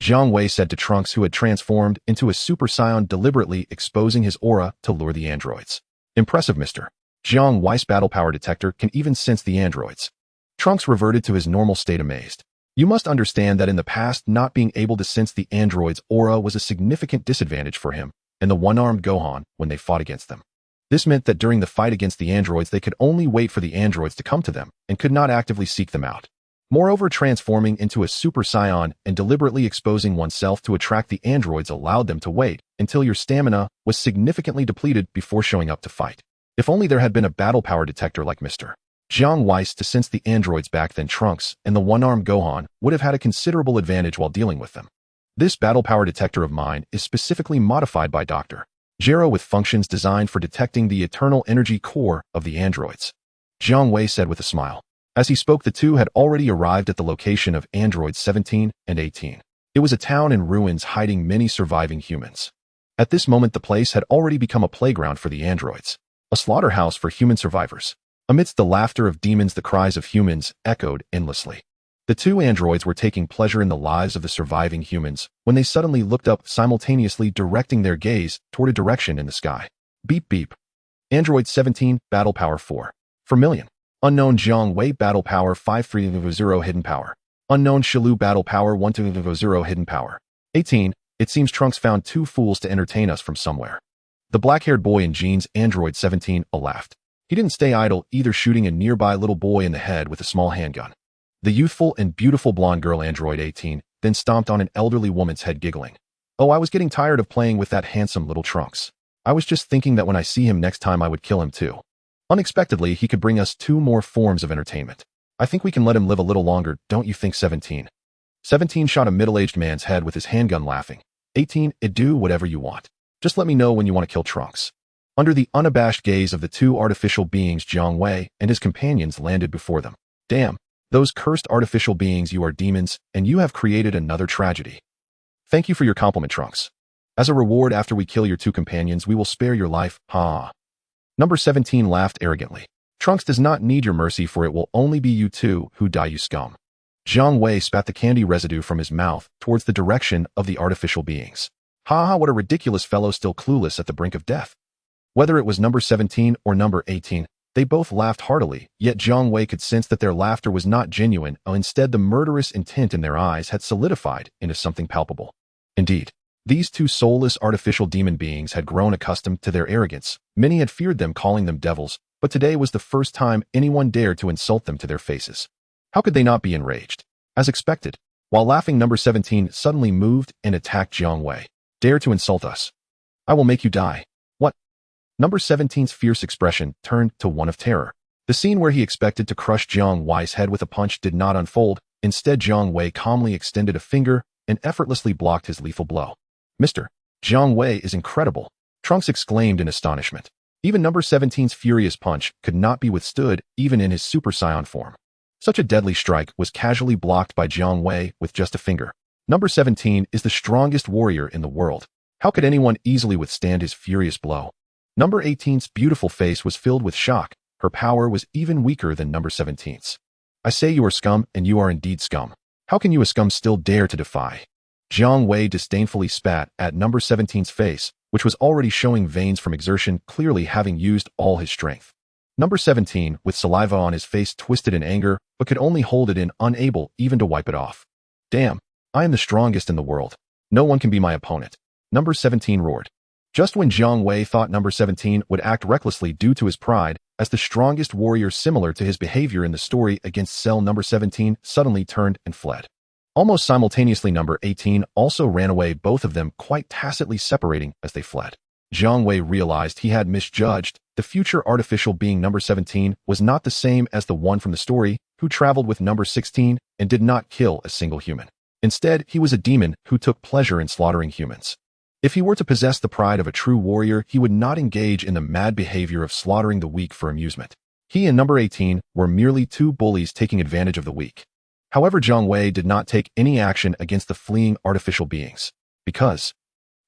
Jiang Wei said to Trunks, who had transformed into a Super Saiyan, deliberately exposing his aura to lure the androids. Impressive, Mr. Jiang Wei's battle power detector can even sense the androids. Trunks reverted to his normal state, amazed. You must understand that in the past, not being able to sense the androids' aura was a significant disadvantage for him and the one-armed Gohan when they fought against them. This meant that during the fight against the androids, they could only wait for the androids to come to them and could not actively seek them out. Moreover, transforming into a Super Saiyan and deliberately exposing oneself to attract the androids allowed them to wait until your stamina was significantly depleted before showing up to fight. If only there had been a battle power detector like Mr. Jiang Wei's to sense the androids back then, Trunks and the one-armed Gohan would have had a considerable advantage while dealing with them. This battle power detector of mine is specifically modified by Dr. Gero with functions designed for detecting the eternal energy core of the androids. Jiang Wei said with a smile. As he spoke, the two had already arrived at the location of androids 17 and 18. It was a town in ruins hiding many surviving humans. At this moment, the place had already become a playground for the androids, a slaughterhouse for human survivors. Amidst the laughter of demons, the cries of humans echoed endlessly. The two androids were taking pleasure in the lives of the surviving humans when they suddenly looked up, simultaneously directing their gaze toward a direction in the sky. Beep beep. Android 17, battle power 4 million. Unknown Jiang Wei, battle power 530, hidden power. Unknown Shilu, battle power 120, hidden power. 18. It seems Trunks found two fools to entertain us from somewhere. The black-haired boy in jeans, Android 17, laughed. He didn't stay idle either, shooting a nearby little boy in the head with a small handgun. The youthful and beautiful blonde girl, Android 18, then stomped on an elderly woman's head, giggling. Oh, I was getting tired of playing with that handsome little Trunks. I was just thinking that when I see him next time, I would kill him too. Unexpectedly, he could bring us two more forms of entertainment. I think we can let him live a little longer, don't you think, 17? 17 shot a middle-aged man's head with his handgun, laughing. 18, do whatever you want. Just let me know when you want to kill Trunks. Under the unabashed gaze of the two artificial beings, Jiang Wei and his companions landed before them. Damn, those cursed artificial beings, you are demons, and you have created another tragedy. Thank you for your compliment, Trunks. As a reward, after we kill your two companions, we will spare your life, ha. Number 17 laughed arrogantly. Trunks does not need your mercy, for it will only be you two who die, you scum. Jiang Wei spat the candy residue from his mouth towards the direction of the artificial beings. Ha ha, what a ridiculous fellow, still clueless at the brink of death. Whether it was number 17 or number 18, they both laughed heartily, yet Jiang Wei could sense that their laughter was not genuine. Instead, the murderous intent in their eyes had solidified into something palpable. Indeed, these two soulless artificial demon beings had grown accustomed to their arrogance. Many had feared them, calling them devils, but today was the first time anyone dared to insult them to their faces. How could they not be enraged? As expected, while laughing, number 17 suddenly moved and attacked Jiang Wei. Dare to insult us. I will make you die. What? Number 17's fierce expression turned to one of terror. The scene where he expected to crush Jiang Wei's head with a punch did not unfold. Instead, Jiang Wei calmly extended a finger and effortlessly blocked his lethal blow. Mr. Jiang Wei is incredible, Trunks exclaimed in astonishment. Even number 17's furious punch could not be withstood even in his Super Saiyan form. Such a deadly strike was casually blocked by Jiang Wei with just a finger. Number 17 is the strongest warrior in the world. How could anyone easily withstand his furious blow? Number 18's beautiful face was filled with shock. Her power was even weaker than number 17's. I say you are scum, and you are indeed scum. How can you, a scum, still dare to defy? Jiang Wei disdainfully spat at number 17's face, which was already showing veins from exertion, clearly having used all his strength. Number 17, with saliva on his face, twisted in anger, but could only hold it in, unable even to wipe it off. Damn, I am the strongest in the world. No one can be my opponent. Number 17 roared. Just when Jiang Wei thought number 17 would act recklessly due to his pride, as the strongest warrior similar to his behavior in the story against Cell, number 17 suddenly turned and fled. Almost simultaneously, number 18 also ran away, both of them quite tacitly separating as they fled. Jiang Wei realized he had misjudged. The future artificial being number 17 was not the same as the one from the story, who traveled with number 16 and did not kill a single human. Instead, he was a demon who took pleasure in slaughtering humans. If he were to possess the pride of a true warrior, he would not engage in the mad behavior of slaughtering the weak for amusement. He and number 18 were merely two bullies taking advantage of the weak. However, Jiang Wei did not take any action against the fleeing artificial beings. Because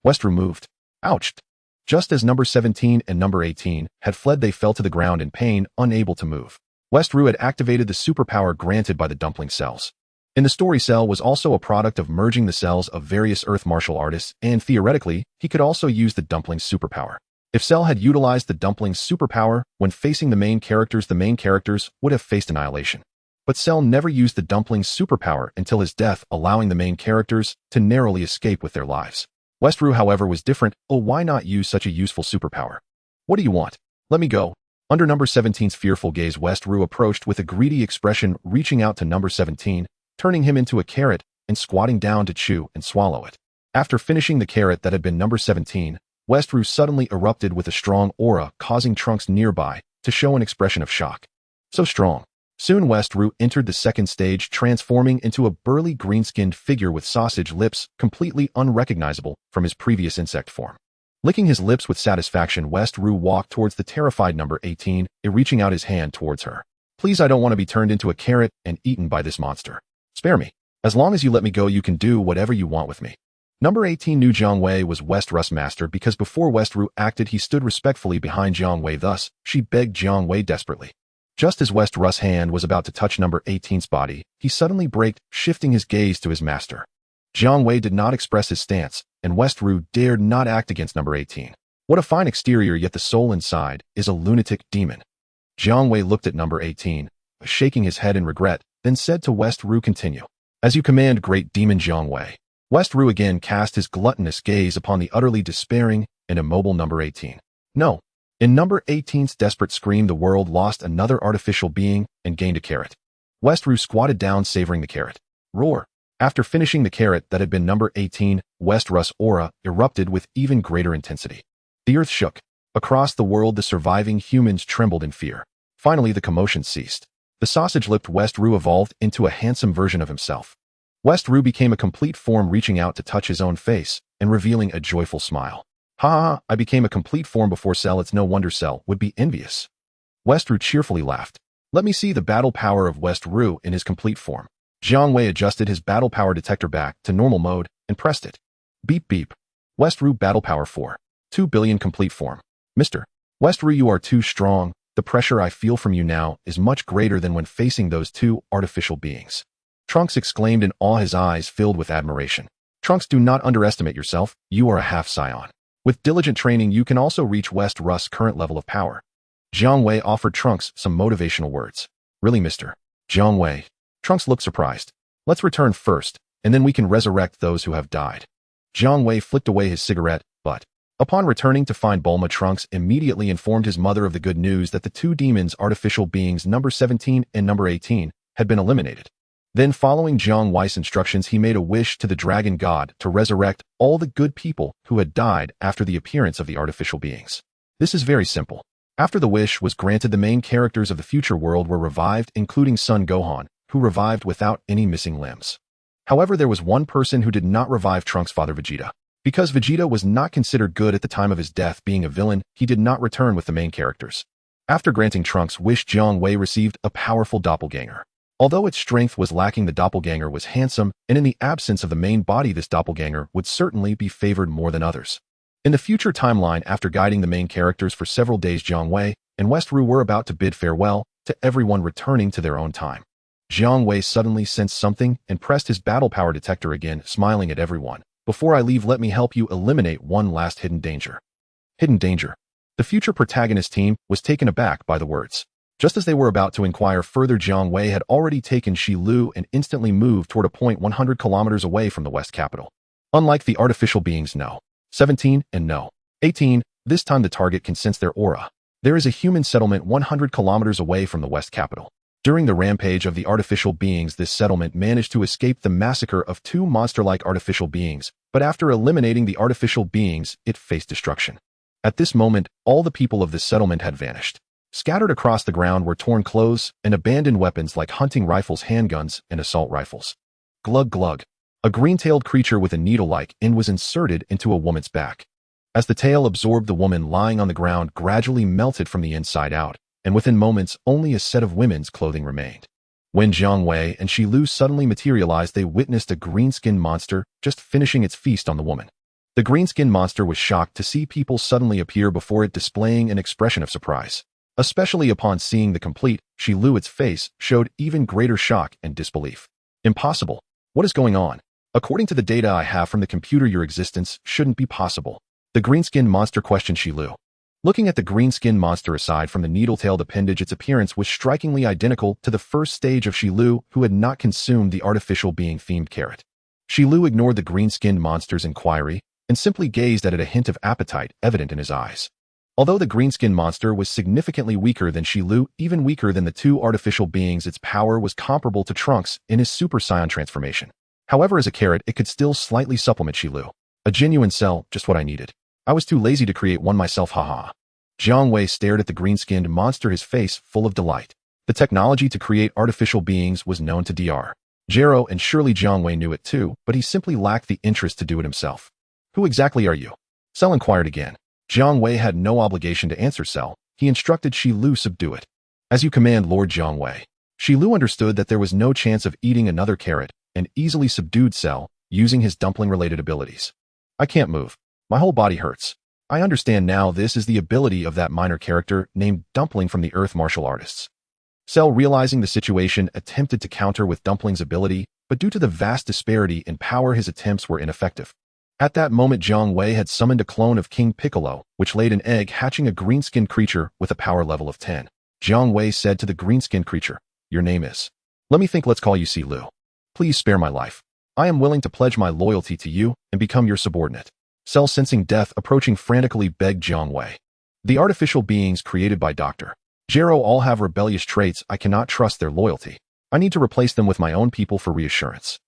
Westru moved. Ouched. Just as number 17 and number 18 had fled, they fell to the ground in pain, unable to move. Westru had activated the superpower granted by the dumpling cells. In the story, Cell was also a product of merging the cells of various Earth martial artists, and theoretically, he could also use the dumpling's superpower. If Cell had utilized the dumpling's superpower when facing the main characters would have faced annihilation. But Cell never used the dumpling's superpower until his death, allowing the main characters to narrowly escape with their lives. Westru, however, was different. Oh, why not use such a useful superpower? What do you want? Let me go. Under number 17's fearful gaze, Westru approached with a greedy expression, reaching out to number 17, turning him into a carrot and squatting down to chew and swallow it. After finishing the carrot that had been number 17, Westru suddenly erupted with a strong aura, causing Trunks nearby to show an expression of shock. So strong. Soon Westru entered the second stage, transforming into a burly green-skinned figure with sausage lips, completely unrecognizable from his previous insect form. Licking his lips with satisfaction, Westru walked towards the terrified number 18, reaching out his hand towards her. Please, I don't want to be turned into a carrot and eaten by this monster. Spare me. As long as you let me go, you can do whatever you want with me. Number 18 knew Jiang Wei was Westru's master because before Westru acted, he stood respectfully behind Jiang Wei. Thus, she begged Jiang Wei desperately. Just as Westru's hand was about to touch number 18's body, he suddenly braked, shifting his gaze to his master. Jiang Wei did not express his stance, and Westru dared not act against number 18. What a fine exterior, yet the soul inside is a lunatic demon. Jiang Wei looked at number 18, shaking his head in regret, then said to Westru, continue. As you command, great demon Jiang Wei. Westru again cast his gluttonous gaze upon the utterly despairing and immobile number 18. No. In number 18's desperate scream, the world lost another artificial being and gained a carrot. Westru squatted down, savoring the carrot. Roar. After finishing the carrot that had been number 18, Westru's aura erupted with even greater intensity. The earth shook. Across the world, the surviving humans trembled in fear. Finally, the commotion ceased. The sausage-lipped Westru evolved into a handsome version of himself. Westru became a complete form, reaching out to touch his own face and revealing a joyful smile. Ha ha, I became a complete form before Cell. It's no wonder Cell would be envious. Westru cheerfully laughed. Let me see the battle power of Westru in his complete form. Jiang Wei adjusted his battle power detector back to normal mode and pressed it. Beep beep. Westru battle power 4. 2 billion complete form. Mr. Westru, you are too strong. The pressure I feel from you now is much greater than when facing those two artificial beings. Trunks exclaimed in awe, his eyes filled with admiration. Trunks, do not underestimate yourself. You are a half Saiyan. With diligent training, you can also reach Westru's current level of power. Jiang Wei offered Trunks some motivational words. Really, Mr. Jiang Wei? Trunks looked surprised. Let's return first, and then we can resurrect those who have died. Jiang Wei flicked away his cigarette, but upon returning to find Bulma, Trunks immediately informed his mother of the good news that the two demons, artificial beings number 17 and number 18, had been eliminated. Then, following Jiang Wei's instructions, he made a wish to the dragon god to resurrect all the good people who had died after the appearance of the artificial beings. This is very simple. After the wish was granted, the main characters of the future world were revived, including Son Gohan, who revived without any missing limbs. However, there was one person who did not revive Trunks' father Vegeta. Because Vegeta was not considered good at the time of his death, being a villain, he did not return with the main characters. After granting Trunks' wish, Jiang Wei received a powerful doppelganger. Although its strength was lacking, the doppelganger was handsome, and in the absence of the main body, this doppelganger would certainly be favored more than others. In the future timeline, after guiding the main characters for several days, Jiang Wei and Westru were about to bid farewell to everyone, returning to their own time. Jiang Wei suddenly sensed something and pressed his battle power detector again, smiling at everyone. Before I leave, let me help you eliminate one last hidden danger. Hidden danger. The future protagonist team was taken aback by the words. Just as they were about to inquire further, Jiang Wei had already taken Shi Lu and instantly moved toward a point 100 kilometers away from the West capital. Unlike the artificial beings No. 17 and No. 18, this time the target can sense their aura. There is a human settlement 100 kilometers away from the West capital. During the rampage of the artificial beings, this settlement managed to escape the massacre of two monster-like artificial beings, but after eliminating the artificial beings, it faced destruction. At this moment, all the people of this settlement had vanished. Scattered across the ground were torn clothes and abandoned weapons like hunting rifles, handguns, and assault rifles. Glug glug. A green-tailed creature with a needle-like end was inserted into a woman's back. As the tail absorbed, the woman lying on the ground gradually melted from the inside out, and within moments only a set of women's clothing remained. When Jiang Wei and Shi Lu suddenly materialized, they witnessed a green-skinned monster just finishing its feast on the woman. The green-skinned monster was shocked to see people suddenly appear before it, displaying an expression of surprise. Especially upon seeing the complete Shi Lu, its face showed even greater shock and disbelief. Impossible. What is going on? According to the data I have from the computer, your existence shouldn't be possible. The green-skinned monster questioned Shi Lu. Looking at the green-skinned monster, aside from the needle-tailed appendage, its appearance was strikingly identical to the first stage of Shi Lu, who had not consumed the artificial being-themed carrot. Shi Lu ignored the green-skinned monster's inquiry and simply gazed at it, a hint of appetite evident in his eyes. Although the green-skinned monster was significantly weaker than Shi Lu, even weaker than the two artificial beings, its power was comparable to Trunks in his Super Saiyan transformation. However, as a carrot, it could still slightly supplement Shi Lu. A genuine cell, just what I needed. I was too lazy to create one myself, haha. Jiang Wei stared at the green-skinned monster, his face full of delight. The technology to create artificial beings was known to Dr. Gero, and surely Jiang Wei knew it too, but he simply lacked the interest to do it himself. Who exactly are you? Cell inquired again. Jiang Wei had no obligation to answer Cell. He instructed Shi Lu, subdue it. As you command, Lord Jiang Wei. Shi Lu understood that there was no chance of eating another carrot and easily subdued Cell using his dumpling-related abilities. I can't move. My whole body hurts. I understand now, this is the ability of that minor character named Dumpling from the Earth martial artists. Cell, realizing the situation, attempted to counter with Dumpling's ability, but due to the vast disparity in power, his attempts were ineffective. At that moment, Jiang Wei had summoned a clone of King Piccolo, which laid an egg, hatching a green-skinned creature with a power level of 10. Jiang Wei said to the green-skinned creature, "Your name is? Let me think, let's call you Si Lu. Please spare my life. I am willing to pledge my loyalty to you and become your subordinate." Cell, sensing death approaching, frantically begged Jiang Wei. The artificial beings created by Dr. Gero all have rebellious traits. I cannot trust their loyalty. I need to replace them with my own people for reassurance.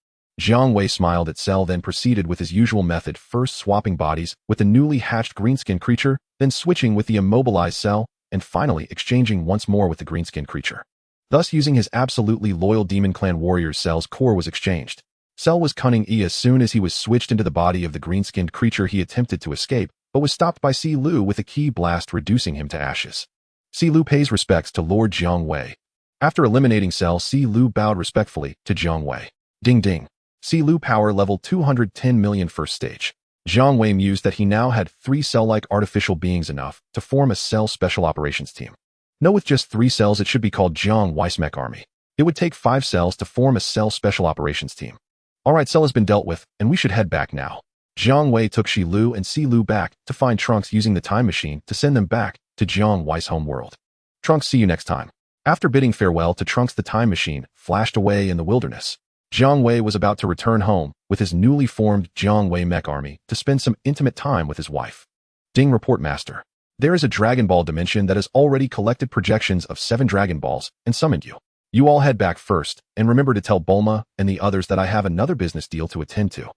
Jiang Wei smiled at Cell, then proceeded with his usual method, first swapping bodies with the newly hatched green-skinned creature, then switching with the immobilized Cell, and finally exchanging once more with the green-skinned creature. Thus, using his absolutely loyal Demon Clan warriors, Cell's core was exchanged. Cell was cunning. As soon as he was switched into the body of the green-skinned creature, he attempted to escape, but was stopped by Si Lu with a ki blast, reducing him to ashes. Si Lu pays respects to Lord Jiang Wei. After eliminating Cell, Si Lu bowed respectfully to Jiang Wei. Ding ding. Si Lu power level 210 million, first stage. Jiang Wei mused that he now had 3 cell-like artificial beings, enough to form a Cell special operations team. No, with just 3 cells, it should be called Jiang Wei's mech army. It would take 5 cells to form a Cell special operations team. Alright, Cell has been dealt with, and we should head back now. Jiang Wei took Shi Lu and Si Lu back to find Trunks, using the time machine to send them back to Jiang Wei's home world. Trunks, see you next time. After bidding farewell to Trunks, the time machine flashed away in the wilderness. Jiang Wei was about to return home with his newly formed Jiang Wei mech army to spend some intimate time with his wife. Ding, report master. There is a Dragon Ball dimension that has already collected projections of 7 Dragon Balls and summoned you. You all head back first, and remember to tell Bulma and the others that I have another business deal to attend to.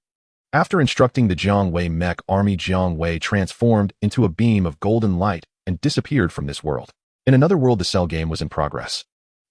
After instructing the Jiang Wei mech army, Jiang Wei transformed into a beam of golden light and disappeared from this world. In another world, the Cell game was in progress.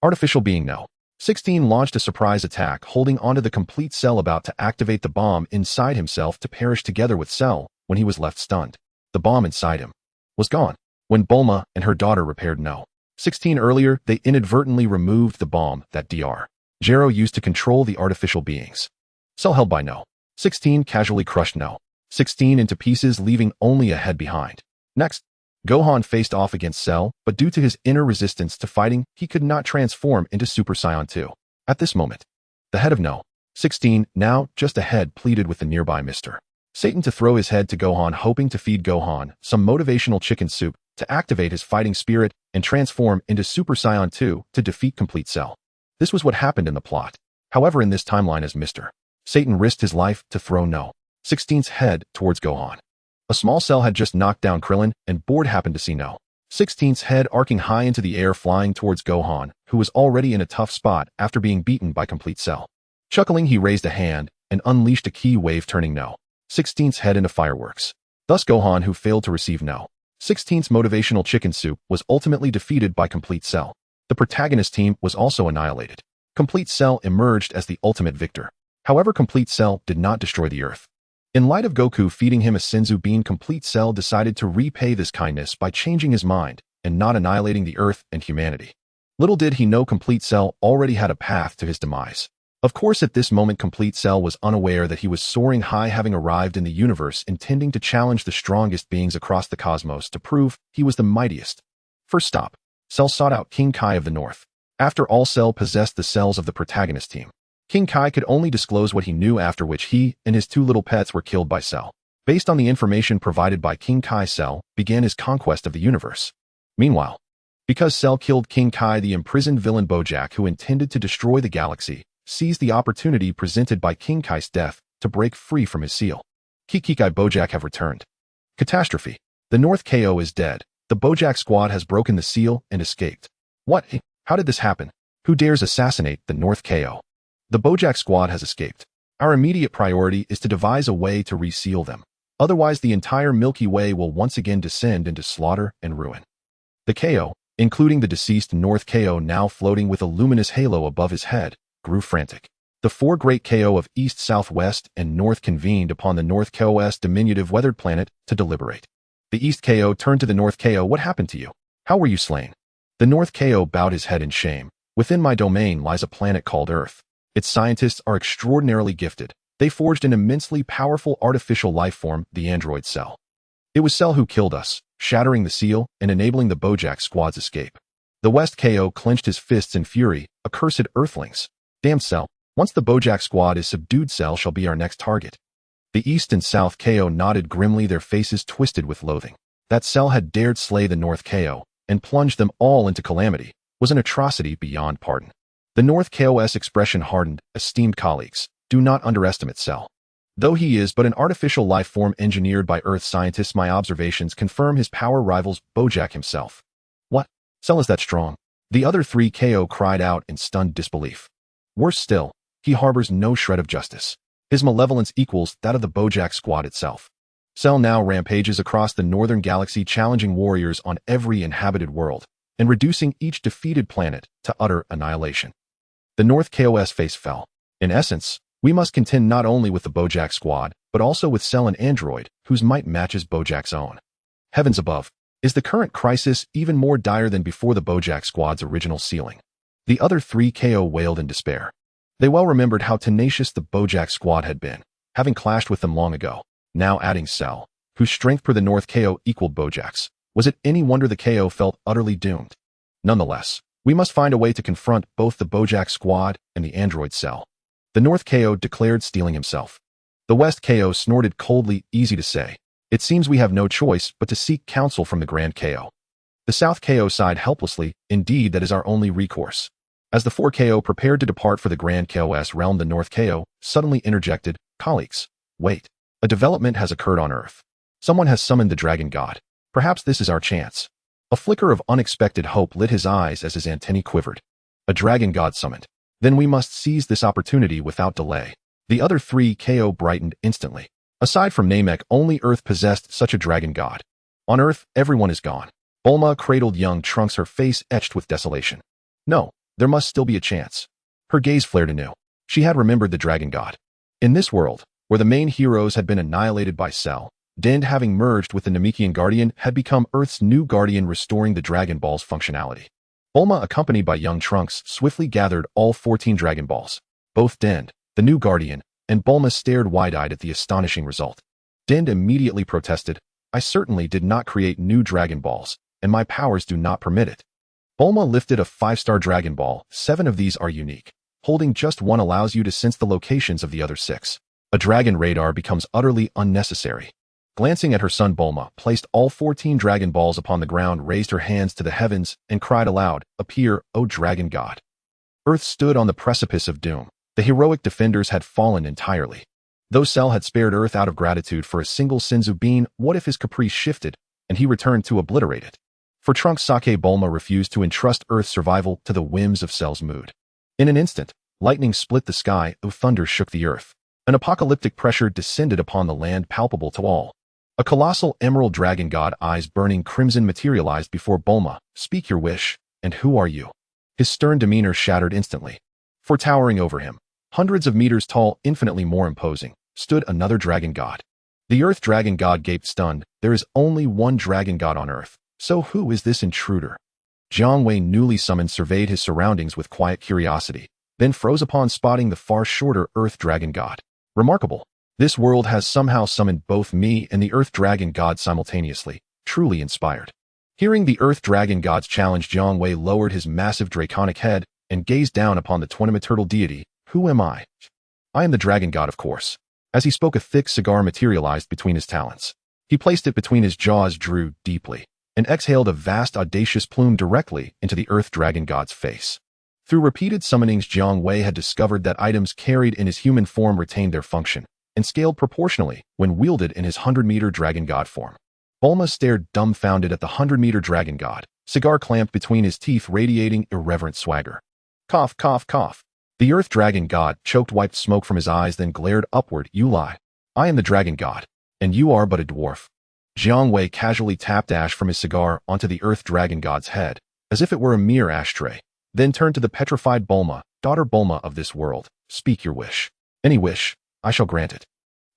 Artificial being No. 16 launched a surprise attack, holding onto the complete Cell, about to activate the bomb inside himself to perish together with Cell when he was left stunned. The bomb inside him was gone. When Bulma and her daughter repaired No. 16 earlier, they inadvertently removed the bomb that Dr. Gero used to control the artificial beings. Cell held by No. 16 casually crushed No. 16 into pieces, leaving only a head behind. Next, Gohan faced off against Cell, but due to his inner resistance to fighting, he could not transform into Super Saiyan 2. At this moment, the head of No. 16, now just a head, pleaded with the nearby Mr. Satan to throw his head to Gohan, hoping to feed Gohan some motivational chicken soup to activate his fighting spirit and transform into Super Saiyan 2 to defeat complete Cell. This was what happened in the plot. However, in this timeline, as Mr. Satan risked his life to throw No. 16's head towards Gohan. A small Cell had just knocked down Krillin, and Board happened to see No. 16's head arcing high into the air, flying towards Gohan, who was already in a tough spot after being beaten by complete Cell. Chuckling, he raised a hand and unleashed a ki wave, turning No. 16's head into fireworks. Thus, Gohan, who failed to receive No. 16's motivational chicken soup, was ultimately defeated by complete Cell. The protagonist team was also annihilated. Complete Cell emerged as the ultimate victor. However, complete Cell did not destroy the Earth. In light of Goku feeding him a Senzu bean, complete Cell decided to repay this kindness by changing his mind and not annihilating the Earth and humanity. Little did he know complete Cell already had a path to his demise. Of course, at this moment, complete Cell was unaware that he was soaring high, having arrived in the universe intending to challenge the strongest beings across the cosmos to prove he was the mightiest. First stop, Cell sought out King Kai of the North. After all, Cell possessed the cells of the protagonist team. King Kai could only disclose what he knew, after which he and his two little pets were killed by Cell. Based on the information provided by King Kai, Cell began his conquest of the universe. Meanwhile, because Cell killed King Kai, the imprisoned villain Bojack, who intended to destroy the galaxy, seized the opportunity presented by King Kai's death to break free from his seal. Kikai Bojack have returned. Catastrophe. The North KO is dead. The Bojack squad has broken the seal and escaped. What? How did this happen? Who dares assassinate the North KO? The Bojack squad has escaped. Our immediate priority is to devise a way to reseal them. Otherwise, the entire Milky Way will once again descend into slaughter and ruin. The KO, including the deceased North KO now floating with a luminous halo above his head, grew frantic. The four great KO of East, South, West, and North convened upon the North KO's diminutive weathered planet to deliberate. The East KO turned to the North KO. What happened to you? How were you slain? The North KO bowed his head in shame. Within my domain lies a planet called Earth. Its scientists are extraordinarily gifted. They forged an immensely powerful artificial life form, the android Cell. It was Cell who killed us, shattering the seal and enabling the Bojack squad's escape. The West KO clenched his fists in fury. Accursed Earthlings. Damn Cell. Once the Bojack squad is subdued, Cell shall be our next target. The East and South KO nodded grimly, their faces twisted with loathing. That Cell had dared slay the North KO and plunge them all into calamity was an atrocity beyond pardon. The North KO's expression hardened. Esteemed colleagues, do not underestimate Cell. Though he is but an artificial life form engineered by Earth scientists, my observations confirm his power rivals Bojack himself. What? Cell is that strong? The other three KO cried out in stunned disbelief. Worse still, he harbors no shred of justice. His malevolence equals that of the Bojack squad itself. Cell now rampages across the northern galaxy, challenging warriors on every inhabited world and reducing each defeated planet to utter annihilation. The North KO's face fell. In essence, we must contend not only with the Bojack squad, but also with Cell, an android whose might matches Bojack's own. Heavens above, is the current crisis even more dire than before the Bojack squad's original sealing? The other three KO wailed in despair. They well remembered how tenacious the Bojack squad had been, having clashed with them long ago. Now adding Cell, whose strength per the North KO equaled Bojack's. Was it any wonder the KO felt utterly doomed? Nonetheless, we must find a way to confront both the Bojack squad and the android Cell. The North KO declared, steeling himself. The West KO snorted coldly. Easy to say. It seems we have no choice but to seek counsel from the Grand KO. The South KO sighed helplessly. Indeed, that is our only recourse. As the 4 KO prepared to depart for the Grand KO's realm, the North KO suddenly interjected, colleagues, wait. A development has occurred on Earth. Someone has summoned the Dragon God. Perhaps this is our chance. A flicker of unexpected hope lit his eyes as his antennae quivered. A dragon god summoned. Then we must seize this opportunity without delay. The other three KO brightened instantly. Aside from Namek, only Earth possessed such a dragon god. On Earth, everyone is gone. Bulma cradled young Trunks, her face etched with desolation. No, there must still be a chance. Her gaze flared anew. She had remembered the dragon god. In this world, where the main heroes had been annihilated by Cell, Dend, having merged with the Namekian Guardian, had become Earth's new guardian, restoring the Dragon Ball's functionality. Bulma, accompanied by young Trunks, swiftly gathered all 14 Dragon Balls. Both Dend, the new guardian, and Bulma stared wide-eyed at the astonishing result. Dend immediately protested, "I certainly did not create new Dragon Balls, and my powers do not permit it." Bulma lifted a 5-star Dragon Ball. 7 of these are unique. Holding just one allows you to sense the locations of the other 6. A dragon radar becomes utterly unnecessary. Glancing at her son, Bulma placed all 14 Dragon Balls upon the ground, raised her hands to the heavens, and cried aloud, "Appear, O Dragon God." Earth stood on the precipice of doom. The heroic defenders had fallen entirely. Though Cell had spared Earth out of gratitude for a single Senzu bean, what if his caprice shifted, and he returned to obliterate it? For Trunks, Sake, Bulma refused to entrust Earth's survival to the whims of Cell's mood. In an instant, lightning split the sky, thunder shook the earth. An apocalyptic pressure descended upon the land, palpable to all. A colossal emerald dragon god, eyes burning crimson, materialized before Bulma. "Speak your wish, and who are you?" His stern demeanor shattered instantly. For towering over him, hundreds of meters tall, infinitely more imposing, stood another dragon god. The Earth Dragon God gaped stunned. There is only one dragon god on Earth, so who is this intruder? Jiang Wei, newly summoned, surveyed his surroundings with quiet curiosity, then froze upon spotting the far shorter Earth Dragon God. Remarkable. This world has somehow summoned both me and the Earth Dragon God simultaneously. Truly inspired. Hearing the Earth Dragon God's challenge, Jiang Wei lowered his massive draconic head and gazed down upon the twin-eternal deity. "Who am I?" "I am the Dragon God, of course." As he spoke, a thick cigar materialized between his talons. He placed it between his jaws, drew deeply, and exhaled a vast, audacious plume directly into the Earth Dragon God's face. Through repeated summonings, Jiang Wei had discovered that items carried in his human form retained their function and scaled proportionally when wielded in his 100-meter Dragon God form. Bulma stared dumbfounded at the 100-meter Dragon God, cigar clamped between his teeth, radiating irreverent swagger. Cough, cough, cough. The Earth Dragon God choked, wiped smoke from his eyes, then glared upward. "You lie. I am the Dragon God, and you are but a dwarf." Jiang Wei casually tapped ash from his cigar onto the Earth Dragon God's head, as if it were a mere ashtray, then turned to the petrified Bulma. "Daughter Bulma of this world, speak your wish. Any wish, I shall grant it."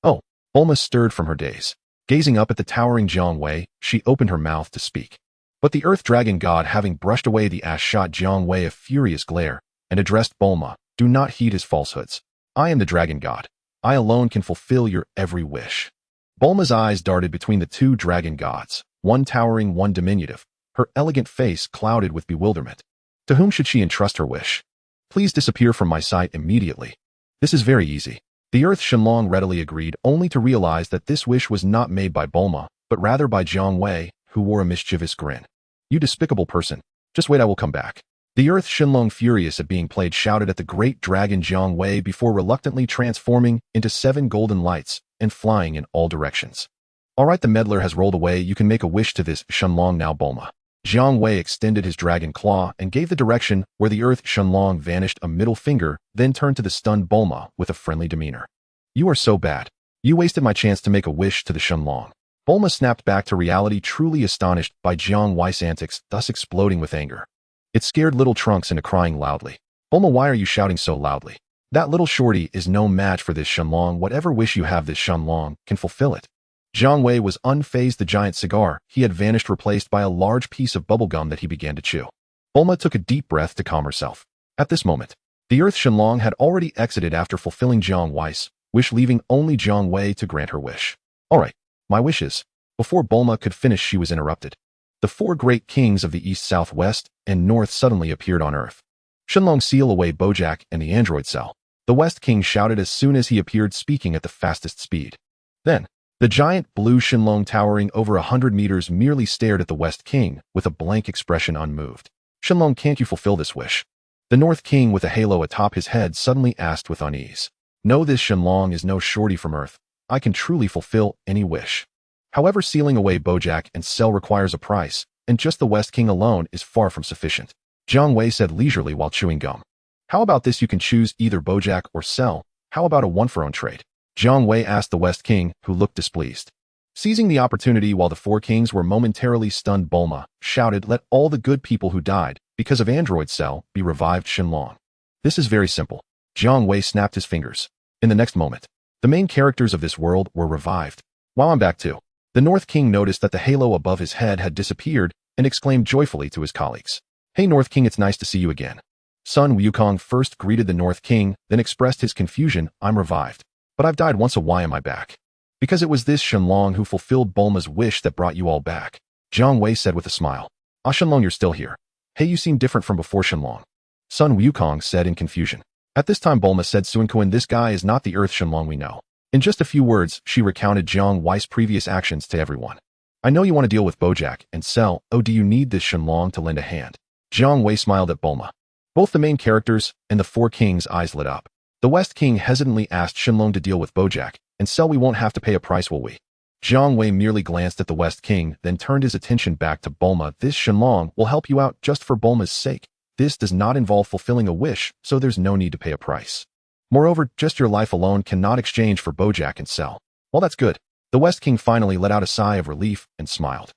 "Oh." Bulma stirred from her daze. Gazing up at the towering Jiang Wei, she opened her mouth to speak. But the Earth Dragon God, having brushed away the ash, shot Jiang Wei a furious glare and addressed Bulma. "Do not heed his falsehoods. I am the Dragon God. I alone can fulfill your every wish." Bulma's eyes darted between the two dragon gods, one towering, one diminutive, her elegant face clouded with bewilderment. To whom should she entrust her wish? "Please disappear from my sight immediately." "This is very easy." The Earth Shenlong readily agreed, only to realize that this wish was not made by Bulma, but rather by Jiang Wei, who wore a mischievous grin. "You despicable person. Just wait, I will come back." The Earth Shenlong, furious at being played, shouted at the great dragon Jiang Wei before reluctantly transforming into 7 golden lights and flying in all directions. "All right, the meddler has rolled away. You can make a wish to this Shenlong now, Bulma." Jiang Wei extended his dragon claw and gave the direction where the Earth Shenlong vanished, a middle finger, then turned to the stunned Bulma with a friendly demeanor. "You are so bad. You wasted my chance to make a wish to the Shenlong." Bulma snapped back to reality, truly astonished by Jiang Wei's antics, thus exploding with anger. It scared little Trunks into crying loudly. "Bulma, why are you shouting so loudly? That little shorty is no match for this Shenlong. Whatever wish you have, this Shenlong can fulfill it." Jiang Wei was unfazed. The giant cigar he had vanished, replaced by a large piece of bubblegum that he began to chew. Bulma took a deep breath to calm herself. At this moment, the Earth Shenlong had already exited after fulfilling Jiang Wei's wish, leaving only Jiang Wei to grant her wish. "All right, my wishes." Before Bulma could finish, she was interrupted. The 4 great kings of the East, South, West, and North suddenly appeared on Earth. Shenlong, seal away Bojack and the android Cell. The West King shouted as soon as he appeared, speaking at the fastest speed. Then, the giant blue Shenlong, towering over 100 meters, merely stared at the West King with a blank expression, unmoved. "Shenlong, can't you fulfill this wish?" The North King, with a halo atop his head, suddenly asked with unease. "No, this Shenlong is no shorty from Earth. I can truly fulfill any wish. However, sealing away Bojack and Cell requires a price, and just the West King alone is far from sufficient." Jiang Wei said leisurely while chewing gum. How about this? You can choose either Bojack or Cell. How about a one-for-one trade? Jiang Wei asked the West King, who looked displeased. Seizing the opportunity while the four kings were momentarily stunned, Bulma shouted, "Let all the good people who died because of android Cell be revived Shenlong." This is very simple. Jiang Wei snapped his fingers. In the next moment, the main characters of this world were revived. Wow, I'm back too. The North King noticed that the halo above his head had disappeared and exclaimed joyfully to his colleagues, "Hey North King, it's nice to see you again." Sun Wukong first greeted the North King, then expressed his confusion, "I'm revived. But I've died once, so why am I back?" "Because it was this Shenlong who fulfilled Bulma's wish that brought you all back," Jiang Wei said with a smile. "Ah, Shenlong, you're still here. Hey, you seem different from before, Shenlong," Sun Wukong said in confusion. At this time Bulma said, "Suinkuan, this guy is not the Earth Shenlong we know." In just a few words, she recounted Jiang Wei's previous actions to everyone. "I know you want to deal with Bojack and Cell. Oh, do you need this Shenlong to lend a hand?" Jiang Wei smiled at Bulma. Both the main characters and the four kings' eyes lit up. The West King hesitantly asked Shenlong to deal with Bojack and Cell. "We won't have to pay a price, will we?" Jiang Wei merely glanced at the West King, then turned his attention back to Bulma. "This Shenlong will help you out just for Bulma's sake. This does not involve fulfilling a wish, so there's no need to pay a price. Moreover, just your life alone cannot exchange for Bojack and Cell." "Well, that's good." The West King finally let out a sigh of relief and smiled.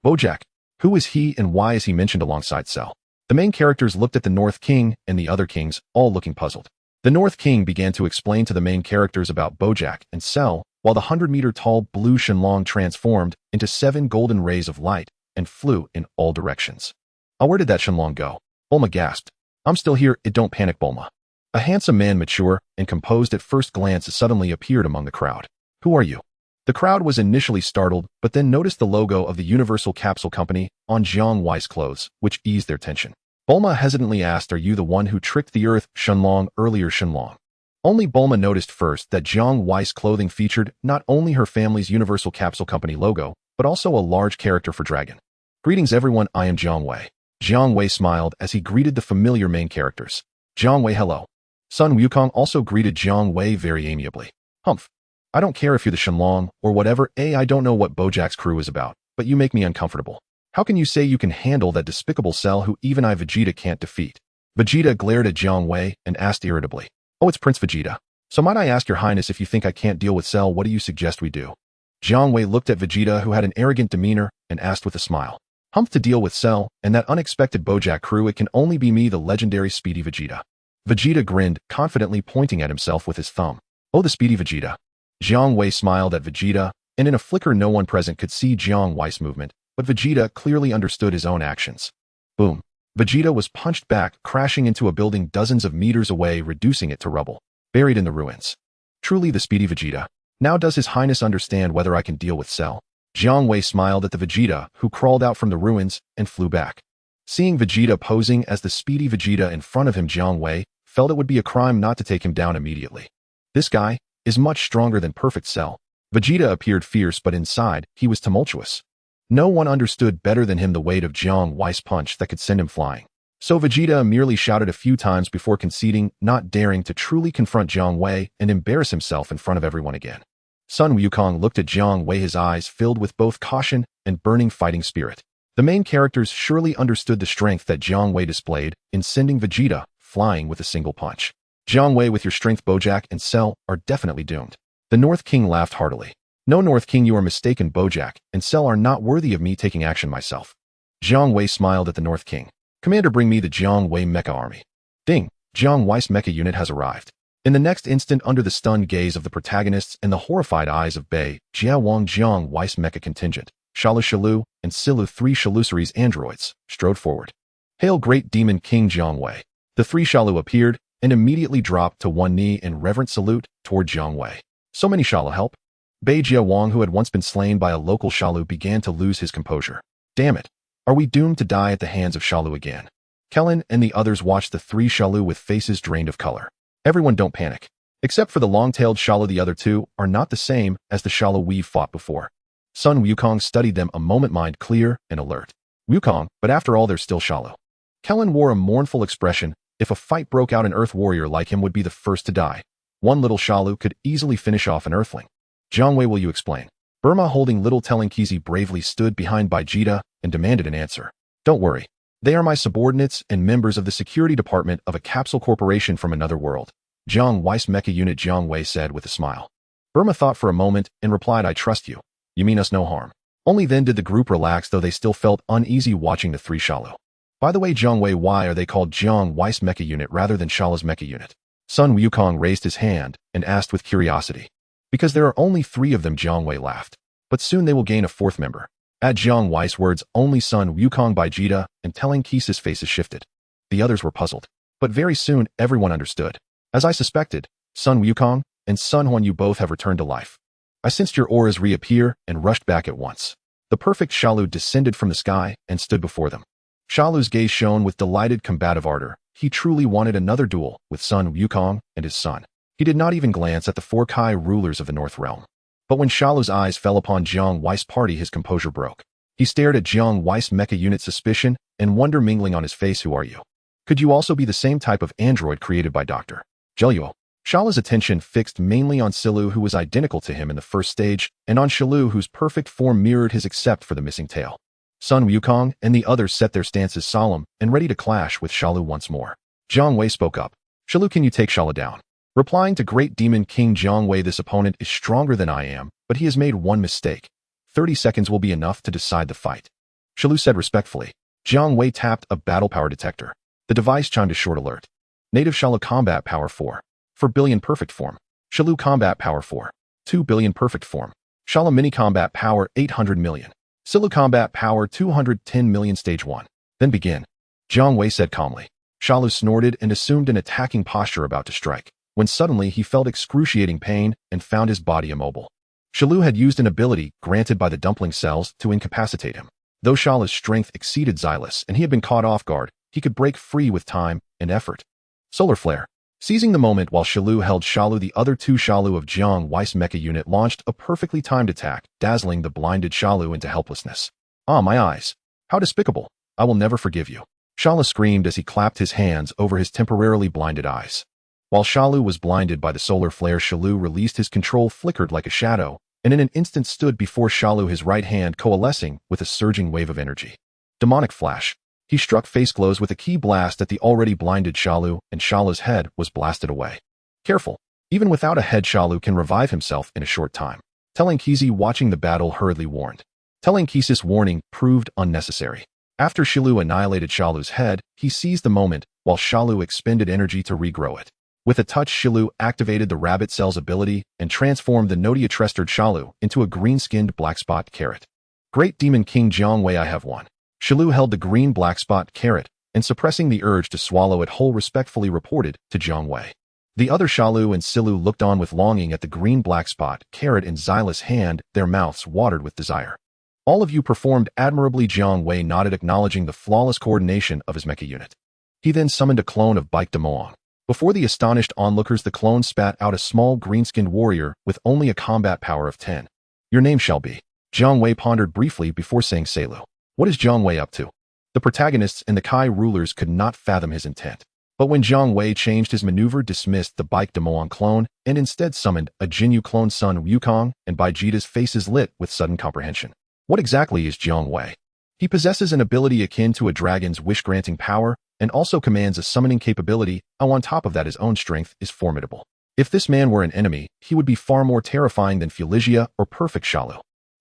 "Bojack, who is he and why is he mentioned alongside Cell?" The main characters looked at the North King and the other kings, all looking puzzled. The North King began to explain to the main characters about Bojack and Cell, while the 100-meter-tall blue Shenlong transformed into 7 golden rays of light and flew in all directions. "Oh, where did that Shenlong go?" Bulma gasped. "I'm still here, it don't panic, Bulma." A handsome man, mature and composed at first glance, suddenly appeared among the crowd. "Who are you?" The crowd was initially startled, but then noticed the logo of the Universal Capsule Company on Jiang Wei's clothes, which eased their tension. Bulma hesitantly asked, "Are you the one who tricked the Earth, Shenlong, earlier Shenlong?" Only Bulma noticed first that Jiang Wei's clothing featured not only her family's Universal Capsule Company logo, but also a large character for dragon. "Greetings everyone, I am Jiang Wei." Jiang Wei smiled as he greeted the familiar main characters. "Jiang Wei, hello." Sun Wukong also greeted Jiang Wei very amiably. "Humph. I don't care if you're the Shenlong or whatever. I don't know what Bojack's crew is about, but you make me uncomfortable. How can you say you can handle that despicable Cell who even I, Vegeta, can't defeat?" Vegeta glared at Jiang Wei and asked irritably, "Oh, it's Prince Vegeta. So might I ask your highness, if you think I can't deal with Cell, what do you suggest we do?" Jiang Wei looked at Vegeta, who had an arrogant demeanor, and asked with a smile, "Humph, to deal with Cell and that unexpected Bojack crew, it can only be me, the legendary Speedy Vegeta." Vegeta grinned, confidently pointing at himself with his thumb. "Oh, the Speedy Vegeta." Jiang Wei smiled at Vegeta, and in a flicker no one present could see Jiang Wei's movement, but Vegeta clearly understood his own actions. Boom. Vegeta was punched back, crashing into a building dozens of meters away, reducing it to rubble, buried in the ruins. Truly the Speedy Vegeta. Now does His Highness understand whether I can deal with Cell? Jiang Wei smiled at the Vegeta, who crawled out from the ruins and flew back. Seeing Vegeta posing as the Speedy Vegeta in front of him, Jiang Wei felt it would be a crime not to take him down immediately. This guy is much stronger than perfect Cell. Vegeta appeared fierce, but inside, he was tumultuous. No one understood better than him the weight of Jiang Wei's punch that could send him flying. So Vegeta merely shouted a few times before conceding, not daring to truly confront Jiang Wei and embarrass himself in front of everyone again. Sun Wukong looked at Jiang Wei, his eyes filled with both caution and burning fighting spirit. The main characters surely understood the strength that Jiang Wei displayed in sending Vegeta flying with a single punch. "Jiang Wei, with your strength, Bojack and Cell are definitely doomed." The North King laughed heartily. "No, North King, you are mistaken. Bojack and Cell are not worthy of me taking action myself." Jiang Wei smiled at the North King. "Commander, bring me the Jiang Wei mecha army." Ding! Jiang Wei's mecha unit has arrived. In the next instant, under the stunned gaze of the protagonists and the horrified eyes of Bei, Jiawang, Jiang Wei's mecha contingent, Shalu Shalu, and Silu, 3 Shaluseries androids, strode forward. "Hail, great demon King Jiang Wei." The 3 Shalu appeared and immediately dropped to one knee in reverent salute toward Jiang Wei. "So many Shalu, help." Bei Jiawang, who had once been slain by a local Shalu, began to lose his composure. "Damn it. Are we doomed to die at the hands of Shalu again?" Kellen and the others watched the 3 Shalu with faces drained of color. "Everyone, don't panic. Except for the long-tailed Shalu, the other 2 are not the same as the Shalu we've fought before." Sun Wukong studied them a moment, mind clear and alert. "Wukong, but after all, they're still Shalu." Kellen wore a mournful expression. If a fight broke out, an Earth warrior like him would be the first to die. One little Shalu could easily finish off an Earthling. "Jiang Wei, will you explain?" Burma, holding little Telling Kizi, bravely stood behind Vegeta and demanded an answer. "Don't worry. They are my subordinates and members of the security department of a capsule corporation from another world. Jiang Wei's mecha unit, Jiang Wei said with a smile. Burma thought for a moment and replied, I trust you. You mean us no harm. Only then did the group relax, though they still felt uneasy watching the three Shalu. By the way, Jiang Wei, why are they called Jiang Wei's mecha unit rather than Shala's mecha unit? Sun Wukong raised his hand and asked with curiosity. Because there are only 3 of them, Jiang Wei laughed. But soon they will gain a 4th member. At Jiang Wei's words, only Sun Wukong, Vegeta, and Telling Kisa's faces shifted. The others were puzzled. But very soon, everyone understood. As I suspected, Sun Wukong and Sun Huan, you both have returned to life. I sensed your auras reappear and rushed back at once. The perfect Shalu descended from the sky and stood before them. Shalu's gaze shone with delighted combative ardor. He truly wanted another duel with Sun Wukong and his son. He did not even glance at the 4 Kai rulers of the North Realm. But when Shalu's eyes fell upon Jiang Wei's party, his composure broke. He stared at Jiang Wei's mecha unit, suspicion and wonder mingling on his face. Who are you? Could you also be the same type of android created by Dr. Jelluo? Shala's attention fixed mainly on Silu, who was identical to him in the first stage, and on Shalu, whose perfect form mirrored his except for the missing tail. Sun Wukong and the others set their stances solemn and ready to clash with Shalu once more. Jiang Wei spoke up. Shalu, can you take Shala down? Replying to Great Demon King Jiang Wei, this opponent is stronger than I am, but he has made one mistake. 30 seconds will be enough to decide the fight. Shalu said respectfully. Jiang Wei tapped a battle power detector. The device chimed a short alert. Native Shala combat power 4 billion perfect form. Shalu combat power 2 billion perfect form. Shala mini combat power 800 million. Silu combat power 210 million stage 1. Then begin. Jiang Wei said calmly. Shalu snorted and assumed an attacking posture about to strike, when suddenly he felt excruciating pain and found his body immobile. Shalu had used an ability granted by the dumpling cells to incapacitate him. Though Shala's strength exceeded Xylus and he had been caught off guard, he could break free with time and effort. Solar Flare. Seizing the moment while Shalu held Shalu, the other 2 Shalu of Jiang Wei's mecha unit launched a perfectly timed attack, dazzling the blinded Shalu into helplessness. Ah, my eyes. How despicable. I will never forgive you. Shala screamed as he clapped his hands over his temporarily blinded eyes. While Shalu was blinded by the solar flare, Shalu released his control, flickered like a shadow, and in an instant stood before Shalu, his right hand coalescing with a surging wave of energy. Demonic flash. He struck face glows with a key blast at the already blinded Shalu, and Shala's head was blasted away. Careful. Even without a head, Shalu can revive himself in a short time. Telling Kizi, watching the battle, hurriedly warned. Telling Kisa's warning proved unnecessary. After Shalu annihilated Shalu's head, he seized the moment while Shalu expended energy to regrow it. With a touch, Shalu activated the rabbit cell's ability and transformed the Nodia-Trestard Shalu into a green-skinned black spot carrot. Great Demon King Jiang Wei, I have won. Shalu held the green black spot carrot and, suppressing the urge to swallow it whole, respectfully reported to Jiang Wei. The other Shalu and Silu looked on with longing at the green black spot carrot in Xylus' hand, their mouths watered with desire. All of you performed admirably, Jiang Wei nodded, acknowledging the flawless coordination of his mecha unit. He then summoned a clone of Baek Demoang. Before the astonished onlookers, the clone spat out a small green-skinned warrior with only a combat power of 10. Your name shall be. Jiang Wei pondered briefly before saying Selu. What is Jiang Wei up to? The protagonists and the Kai rulers could not fathom his intent. But when Jiang Wei changed his maneuver, dismissed the Baek Demoang clone, and instead summoned a Jinyu clone, Sun Wukong, and Vegeta's faces lit with sudden comprehension. What exactly is Jiang Wei? He possesses an ability akin to a dragon's wish-granting power, and also commands a summoning capability, and on top of that his own strength is formidable. If this man were an enemy, he would be far more terrifying than Fuligia or Perfect Shalu.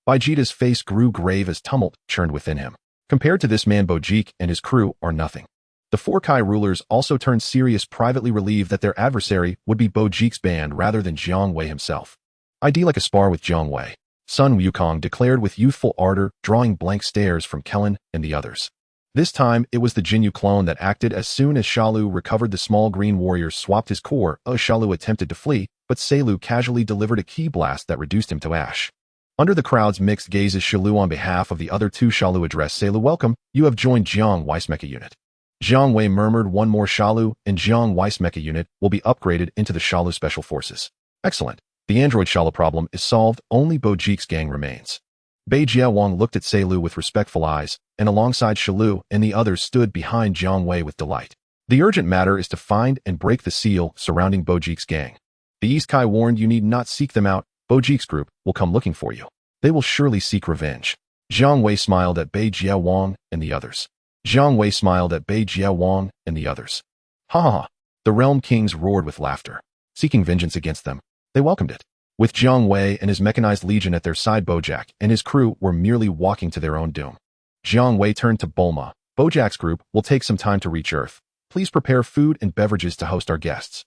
Vegeta's face grew grave as tumult churned within him. Compared to this man, Bojik and his crew are nothing. The 4 Kai rulers also turned serious, privately relieved that their adversary would be Bojik's band rather than Jiang Wei himself. I'd like a spar with Jiang Wei, Sun Wukong declared with youthful ardor, drawing blank stares from Kellen and the others. This time, it was the Jinyu clone that acted. As soon as Shalu recovered, the small green warrior swapped his core. Shalu attempted to flee, but Selu casually delivered a key blast that reduced him to ash. Under the crowd's mixed gazes, Shalu, on behalf of the other 2 Shalu, addressed Selu. Welcome, you have joined Jiang Wei's mecha unit. Jiang Wei murmured, one more Shalu, and Jiang Wei's mecha unit will be upgraded into the Shalu Special Forces. Excellent. The android Shala problem is solved, only Bojik's gang remains. Bei Jiawang looked at Selu with respectful eyes, and alongside Shalu and the others stood behind Jiang Wei with delight. The urgent matter is to find and break the seal surrounding Bojik's gang. The East Kai warned, you need not seek them out. Bojik's group will come looking for you. They will surely seek revenge. Jiang Wei smiled at Bei Jiawang and the others. Jiang Wei smiled at Bei Jiawang and the others. Ha ha ha. The realm kings roared with laughter. Seeking vengeance against them, they welcomed it. With Jiang Wei and his mechanized legion at their side, Bojack and his crew were merely walking to their own doom. Jiang Wei turned to Bulma. Bojack's group will take some time to reach Earth. Please prepare food and beverages to host our guests.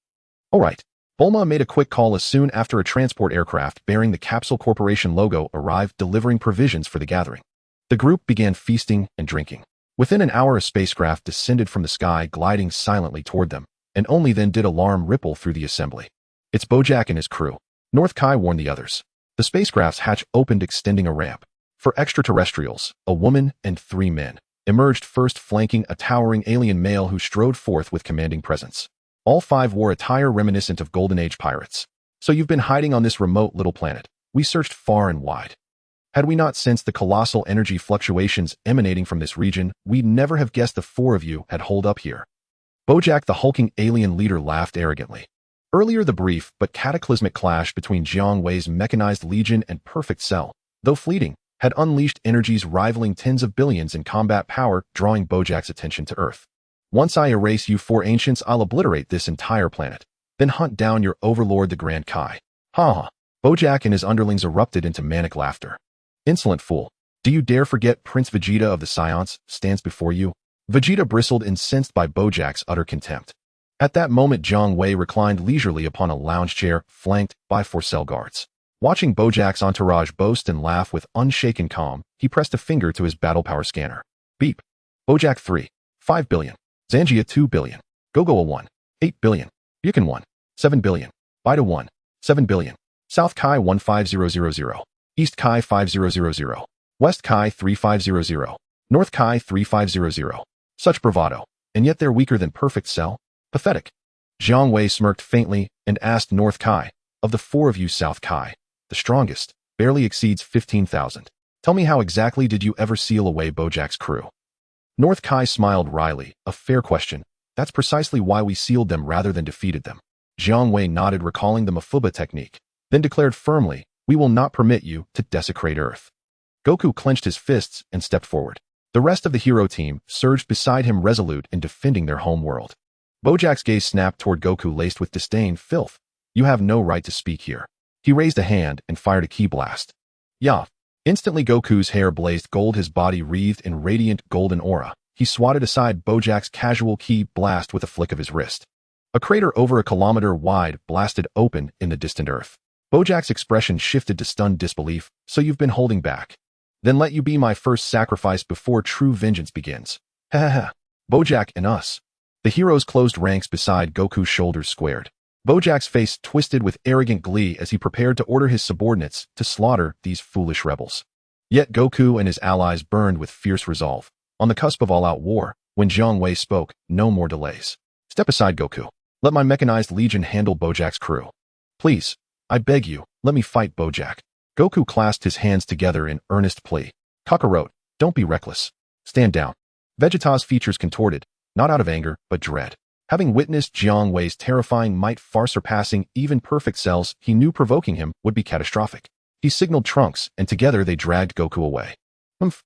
All right. Bulma made a quick call as soon after a transport aircraft bearing the Capsule Corporation logo arrived, delivering provisions for the gathering. The group began feasting and drinking. Within an hour, a spacecraft descended from the sky, gliding silently toward them, and only then did alarm ripple through the assembly. It's Bojack and his crew. North Kai warned the others. The spacecraft's hatch opened, extending a ramp. For extraterrestrials, a woman and 3 men emerged first, flanking a towering alien male who strode forth with commanding presence. All 5 wore attire reminiscent of Golden Age pirates. So you've been hiding on this remote little planet. We searched far and wide. Had we not sensed the colossal energy fluctuations emanating from this region, we'd never have guessed the 4 of you had holed up here. Bojack, the hulking alien leader, laughed arrogantly. Earlier, the brief but cataclysmic clash between Jiang Wei's mechanized legion and Perfect Cell, though fleeting, had unleashed energies rivaling tens of billions in combat power, drawing Bojack's attention to Earth. Once I erase you 4 ancients, I'll obliterate this entire planet, then hunt down your overlord, the Grand Kai. Ha ha. Bojack and his underlings erupted into manic laughter. Insolent fool. Do you dare forget Prince Vegeta of the Saiyans stands before you? Vegeta bristled, incensed by Bojack's utter contempt. At that moment, Jiang Wei reclined leisurely upon a lounge chair, flanked by 4 cell guards. Watching Bojack's entourage boast and laugh with unshaken calm, he pressed a finger to his battle power scanner. Beep. Bojack 3. 5 billion. Zangia 2 billion. Gogo 1. 8 billion. Bukin 1. 7 billion. Bida 1. 7 billion. South Kai 15000. East Kai 5000. West Kai 3500. North Kai 3500. Such bravado. And yet they're weaker than Perfect Cell? Pathetic. Jiang Wei smirked faintly and asked North Kai, of the 4 of you, South Kai, the strongest, barely exceeds 15,000. Tell me, how exactly did you ever seal away Bojack's crew? North Kai smiled wryly. A fair question. That's precisely why we sealed them rather than defeated them. Jiang Wei nodded, recalling the Mafuba technique, then declared firmly, we will not permit you to desecrate Earth. Goku clenched his fists and stepped forward. The rest of the hero team surged beside him, resolute in defending their home world. Bojack's gaze snapped toward Goku, laced with disdain. Filth. You have no right to speak here. He raised a hand and fired a ki blast. Yah. Instantly, Goku's hair blazed gold, his body wreathed in radiant golden aura. He swatted aside Bojack's casual ki blast with a flick of his wrist. A crater over a kilometer wide blasted open in the distant Earth. Bojack's expression shifted to stunned disbelief. So you've been holding back. Then let you be my first sacrifice before true vengeance begins. Ha ha ha. Bojack and us. The heroes closed ranks beside Goku's shoulders squared. Bojack's face twisted with arrogant glee as he prepared to order his subordinates to slaughter these foolish rebels. Yet Goku and his allies burned with fierce resolve. On the cusp of all-out war, when Jiang Wei spoke, no more delays. Step aside, Goku. Let my mechanized legion handle Bojack's crew. Please, I beg you, let me fight Bojack. Goku clasped his hands together in earnest plea. Kakarot, don't be reckless. Stand down. Vegeta's features contorted, not out of anger, but dread. Having witnessed Jiang Wei's terrifying might far surpassing even Perfect Cell's, he knew provoking him would be catastrophic. He signaled Trunks, and together they dragged Goku away.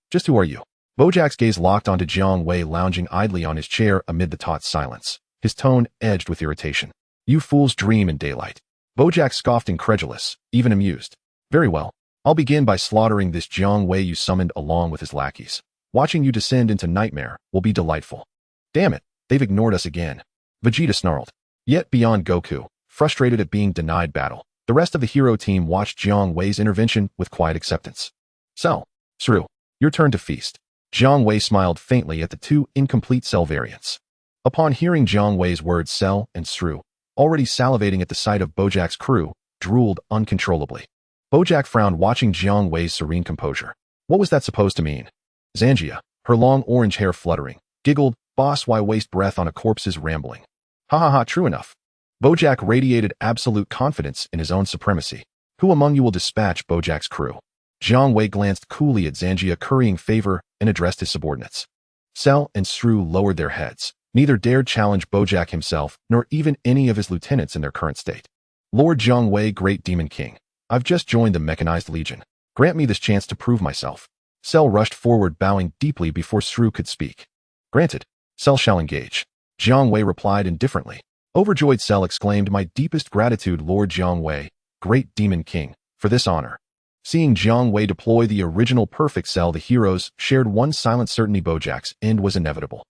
Just who are you? Bojack's gaze locked onto Jiang Wei, lounging idly on his chair amid the taut silence. His tone edged with irritation. You fools dream in daylight. Bojack scoffed, incredulous, even amused. Very well. I'll begin by slaughtering this Jiang Wei you summoned along with his lackeys. Watching you descend into nightmare will be delightful. Damn it, they've ignored us again. Vegeta snarled. Yet beyond Goku, frustrated at being denied battle, the rest of the hero team watched Jiang Wei's intervention with quiet acceptance. Cell. Sru, your turn to feast. Jiang Wei smiled faintly at the 2 incomplete Cell variants. Upon hearing Jiang Wei's words, Cell and Sru, already salivating at the sight of Bojack's crew, drooled uncontrollably. Bojack frowned, watching Jiang Wei's serene composure. What was that supposed to mean? Zangia, her long orange hair fluttering, giggled, boss, why waste breath on a corpse's rambling? Ha ha ha, true enough. Bojack radiated absolute confidence in his own supremacy. Who among you will dispatch Bojack's crew? Jiang Wei glanced coolly at Zangia, currying favor, and addressed his subordinates. Cell and Sru lowered their heads. Neither dared challenge Bojack himself, nor even any of his lieutenants in their current state. Lord Jiang Wei, Great Demon King, I've just joined the Mechanized Legion. Grant me this chance to prove myself. Cell rushed forward, bowing deeply before Sru could speak. Granted. Cell shall engage. Jiang Wei replied indifferently. Overjoyed Cell exclaimed, "My deepest gratitude, Lord Jiang Wei, great demon king, for this honor." Seeing Jiang Wei deploy the original perfect Cell, the heroes shared one silent certainty: Bojack's end was inevitable.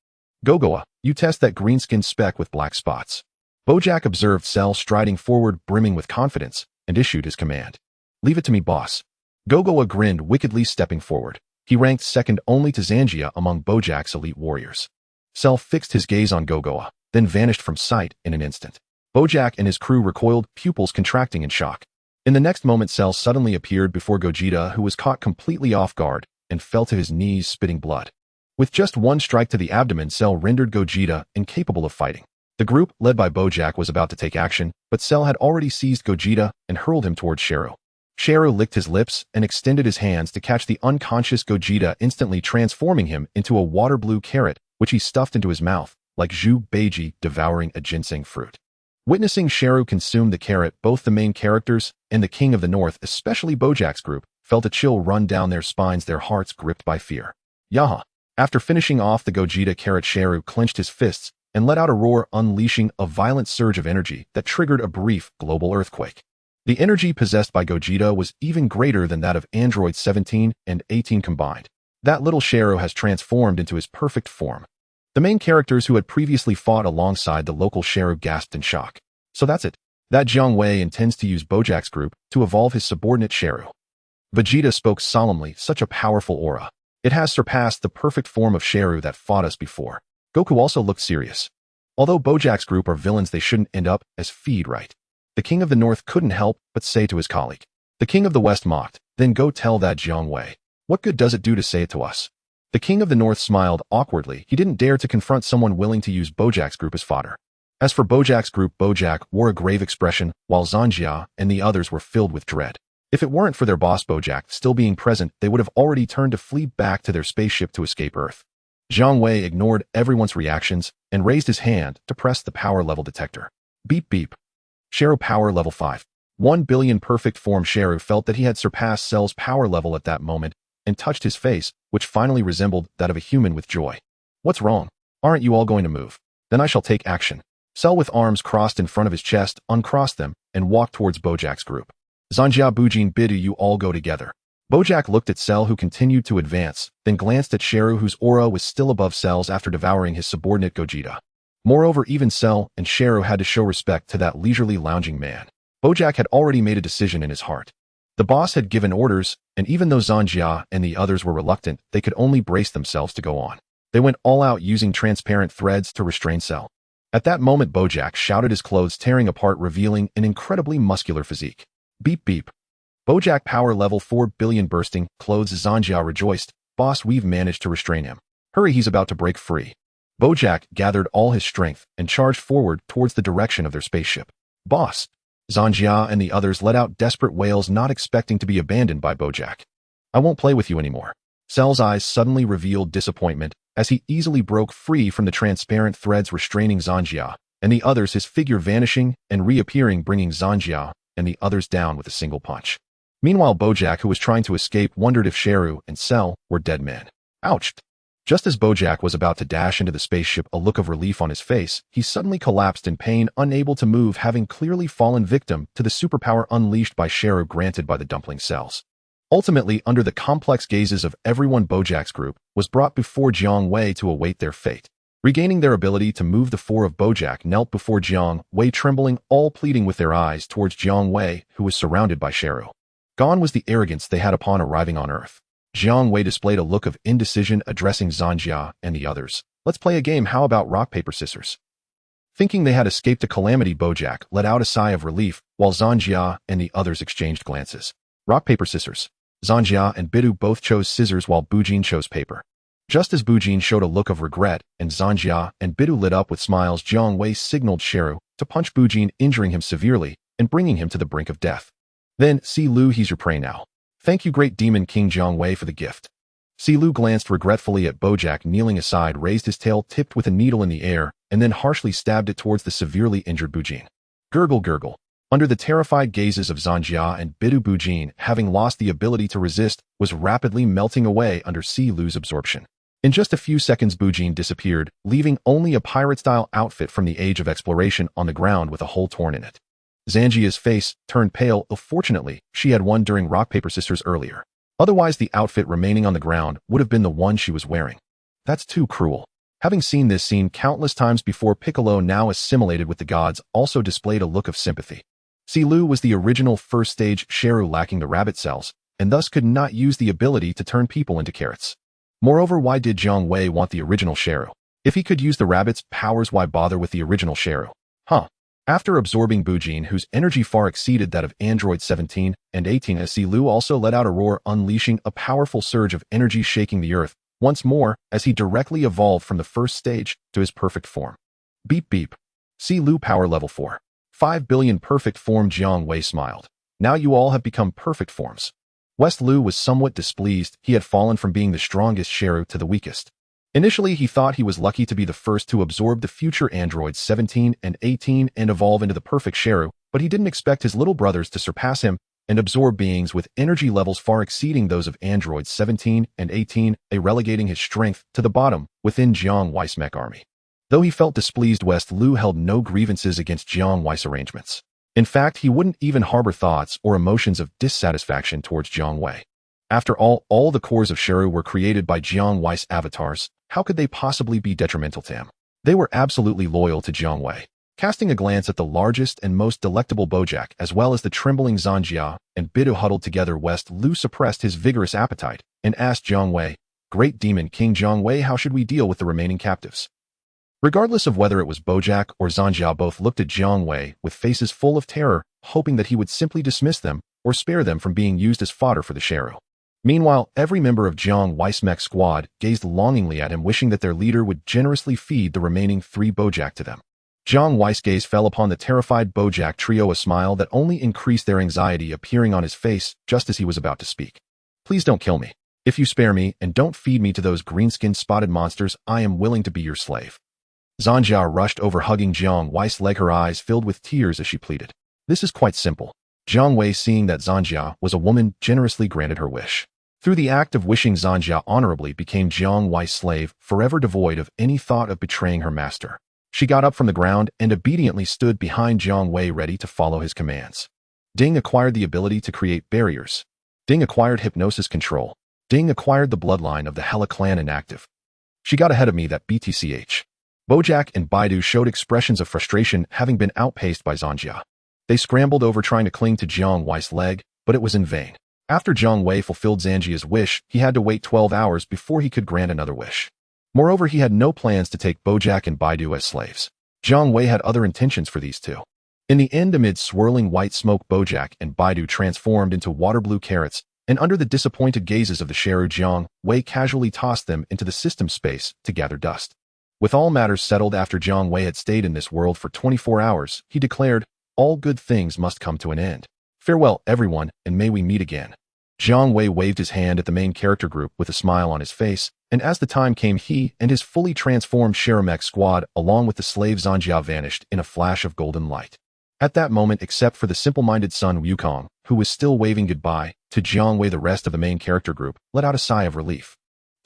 "Gogoa, you test that green-skinned speck with black spots." Bojack observed Cell striding forward, brimming with confidence, and issued his command. "Leave it to me, boss." Gogoa grinned wickedly, stepping forward. He ranked second only to Zangia among Bojack's elite warriors. Cell fixed his gaze on Gogoa, then vanished from sight in an instant. Bojack and his crew recoiled, pupils contracting in shock. In the next moment, Cell suddenly appeared before Gogeta, who was caught completely off guard and fell to his knees, spitting blood. With just one strike to the abdomen, Cell rendered Gogeta incapable of fighting. The group, led by Bojack, was about to take action, but Cell had already seized Gogeta and hurled him towards Sharu. Sharu licked his lips and extended his hands to catch the unconscious Gogeta, instantly transforming him into a water-blue carrot, which he stuffed into his mouth, like Zhu Beiji devouring a ginseng fruit. Witnessing Sharu consume the carrot, both the main characters and the King of the North, especially Bojack's group, felt a chill run down their spines, their hearts gripped by fear. Yaha! After finishing off the Gogeta carrot, Sharu clenched his fists and let out a roar, unleashing a violent surge of energy that triggered a brief global earthquake. The energy possessed by Gogeta was even greater than that of androids 17 and 18 combined. That little Sharu has transformed into his perfect form. The main characters who had previously fought alongside the local Sharu gasped in shock. So that's it. That Jiang Wei intends to use Bojack's group to evolve his subordinate Sharu. Vegeta spoke solemnly, such a powerful aura. It has surpassed the perfect form of Sharu that fought us before. Goku also looked serious. Although Bojack's group are villains, they shouldn't end up as feed, right? The King of the North couldn't help but say to his colleague. The King of the West mocked, "Then go tell that Jiang Wei. What good does it do to say it to us?" The King of the North smiled awkwardly. He didn't dare to confront someone willing to use Bojack's group as fodder. As for Bojack's group, Bojack wore a grave expression, while Zangia and the others were filled with dread. If it weren't for their boss Bojack still being present, they would have already turned to flee back to their spaceship to escape Earth. Jiang Wei ignored everyone's reactions and raised his hand to press the power level detector. Beep beep. Sharu power level 5. 1 billion perfect form. Sharu felt that he had surpassed Cell's power level at that moment and touched his face, which finally resembled that of a human, with joy. "What's wrong? Aren't you all going to move? Then I shall take action." Cell, with arms crossed in front of his chest, uncrossed them and walked towards Bojack's group. "Zanjia, Bujin, Bidu, you all go together." Bojack looked at Cell, who continued to advance, then glanced at Sharu, whose aura was still above Cell's after devouring his subordinate Gogeta. Moreover, even Cell and Sharu had to show respect to that leisurely lounging man. Bojack had already made a decision in his heart. The boss had given orders, and even though Zanjia and the others were reluctant, they could only brace themselves to go on. They went all out, using transparent threads to restrain Cell. At that moment, Bojack shouted, his clothes tearing apart, revealing an incredibly muscular physique. Beep beep. Bojack power level 4 billion bursting clothes. Zanjia rejoiced. "Boss, we've managed to restrain him. Hurry, he's about to break free." Bojack gathered all his strength and charged forward towards the direction of their spaceship. "Boss!" Zanjia and the others let out desperate wails, not expecting to be abandoned by Bojack. "I won't play with you anymore." Cell's eyes suddenly revealed disappointment as he easily broke free from the transparent threads restraining Zanjia and the others, his figure vanishing and reappearing, bringing Zanjia and the others down with a single punch. Meanwhile, Bojack, who was trying to escape, wondered if Sharu and Cell were dead men. Ouch! Just as Bojack was about to dash into the spaceship, a look of relief on his face, he suddenly collapsed in pain, unable to move, having clearly fallen victim to the superpower unleashed by Sharu, granted by the dumpling cells. Ultimately, under the complex gazes of everyone, Bojack's group was brought before Jiang Wei to await their fate. Regaining their ability to move, the four of Bojack knelt before Jiang Wei, trembling, all pleading with their eyes towards Jiang Wei, who was surrounded by Sharu. Gone was the arrogance they had upon arriving on Earth. Jiang Wei displayed a look of indecision, addressing Zanjia and the others. "Let's play a game. How about rock, paper, scissors?" Thinking they had escaped a calamity, Bojack let out a sigh of relief, while Zanjia and the others exchanged glances. Rock, paper, scissors. Zanjia and Bidu both chose scissors, while Bujin chose paper. Just as Bujin showed a look of regret and Zanjia and Bidu lit up with smiles, Jiang Wei signaled Sharu to punch Bujin, injuring him severely and bringing him to the brink of death. Then, "Si Lu, he's your prey now. Thank you, great demon king Jiang Wei, for the gift." Si Lu glanced regretfully at Bojack, kneeling aside, raised his tail tipped with a needle in the air, and then harshly stabbed it towards the severely injured Bujin. Gurgle, gurgle. Under the terrified gazes of Zanjia and Bidu, Bujin, having lost the ability to resist, was rapidly melting away under Si Lu's absorption. In just a few seconds, Bujin disappeared, leaving only a pirate-style outfit from the Age of Exploration on the ground with a hole torn in it. Zangia's face turned pale, though fortunately, she had won during Rock Paper Scissors earlier. Otherwise, the outfit remaining on the ground would have been the one she was wearing. That's too cruel. Having seen this scene countless times before, Piccolo, now assimilated with the gods, also displayed a look of sympathy. Lu was the original first-stage Sheru lacking the rabbit cells, and thus could not use the ability to turn people into carrots. Moreover, why did Jiang Wei want the original Sheru? If he could use the rabbit's powers, why bother with the original Sheru? After absorbing Bujin, whose energy far exceeded that of Android 17 and 18, Lu also let out a roar, unleashing a powerful surge of energy shaking the earth once more as he directly evolved from the first stage to his perfect form. Beep beep. Lu power level 4. 5 billion perfect form. Jiang Wei smiled. Now you all have become perfect forms. Lu was somewhat displeased. He had fallen from being the strongest Sheru to the weakest. Initially, he thought he was lucky to be the first to absorb the future androids 17 and 18 and evolve into the perfect Sheru, but he didn't expect his little brothers to surpass him and absorb beings with energy levels far exceeding those of androids 17 and 18, relegating his strength to the bottom within Jiang Wei's mech army. Though he felt displeased, Lu held no grievances against Jiang Wei's arrangements. In fact, he wouldn't even harbor thoughts or emotions of dissatisfaction towards Jiang Wei. After all the cores of Sheru were created by Jiang Wei's avatars. How could they possibly be detrimental to him? They were absolutely loyal to Jiang Wei. Casting a glance at the largest and most delectable Bojack, as well as the trembling Zanjia and Bidu huddled together, Lu suppressed his vigorous appetite and asked Jiang Wei, "Great Demon King Jiang Wei, how should we deal with the remaining captives?" Regardless of whether it was Bojack or Zanjia, both looked at Jiang Wei with faces full of terror, hoping that he would simply dismiss them or spare them from being used as fodder for the Sheru. Meanwhile, every member of Jiang Wei's mech squad gazed longingly at him, wishing that their leader would generously feed the remaining 3 Bojack to them. Jiang Wei's gaze fell upon the terrified Bojack trio, a smile that only increased their anxiety appearing on his face just as he was about to speak. "Please don't kill me. If you spare me and don't feed me to those green-skinned spotted monsters, I am willing to be your slave." Zanjia rushed over, hugging Jiang Wei's leg, her eyes filled with tears as she pleaded. "This is quite simple." Jiang Wei, seeing that Zanjia was a woman, generously granted her wish. Through the act of wishing, Zanjia honorably became Jiang Wei's slave, forever devoid of any thought of betraying her master. She got up from the ground and obediently stood behind Jiang Wei, ready to follow his commands. Ding acquired the ability to create barriers. Ding acquired hypnosis control. Ding acquired the bloodline of the Hela clan inactive. She got ahead of me, that BTCH. Bojack and Baidu showed expressions of frustration, having been outpaced by Zanjia. They scrambled over, trying to cling to Jiang Wei's leg, but it was in vain. After Jiang Wei fulfilled Zanjia's wish, he had to wait 12 hours before he could grant another wish. Moreover, he had no plans to take Bojack and Baidu as slaves. Jiang Wei had other intentions for these two. In the end, amid swirling white smoke, Bojack and Baidu transformed into water-blue carrots, and under the disappointed gazes of the Sheru, Jiang Wei casually tossed them into the system space to gather dust. With all matters settled after Jiang Wei had stayed in this world for 24 hours, he declared, "All good things must come to an end. Farewell, everyone, and may we meet again." Jiang Wei waved his hand at the main character group with a smile on his face, and as the time came, he and his fully transformed Sheru squad, along with the slave Zanjia, vanished in a flash of golden light. At that moment, except for the simple-minded Sun Wukong, who was still waving goodbye to Jiang Wei, the rest of the main character group let out a sigh of relief.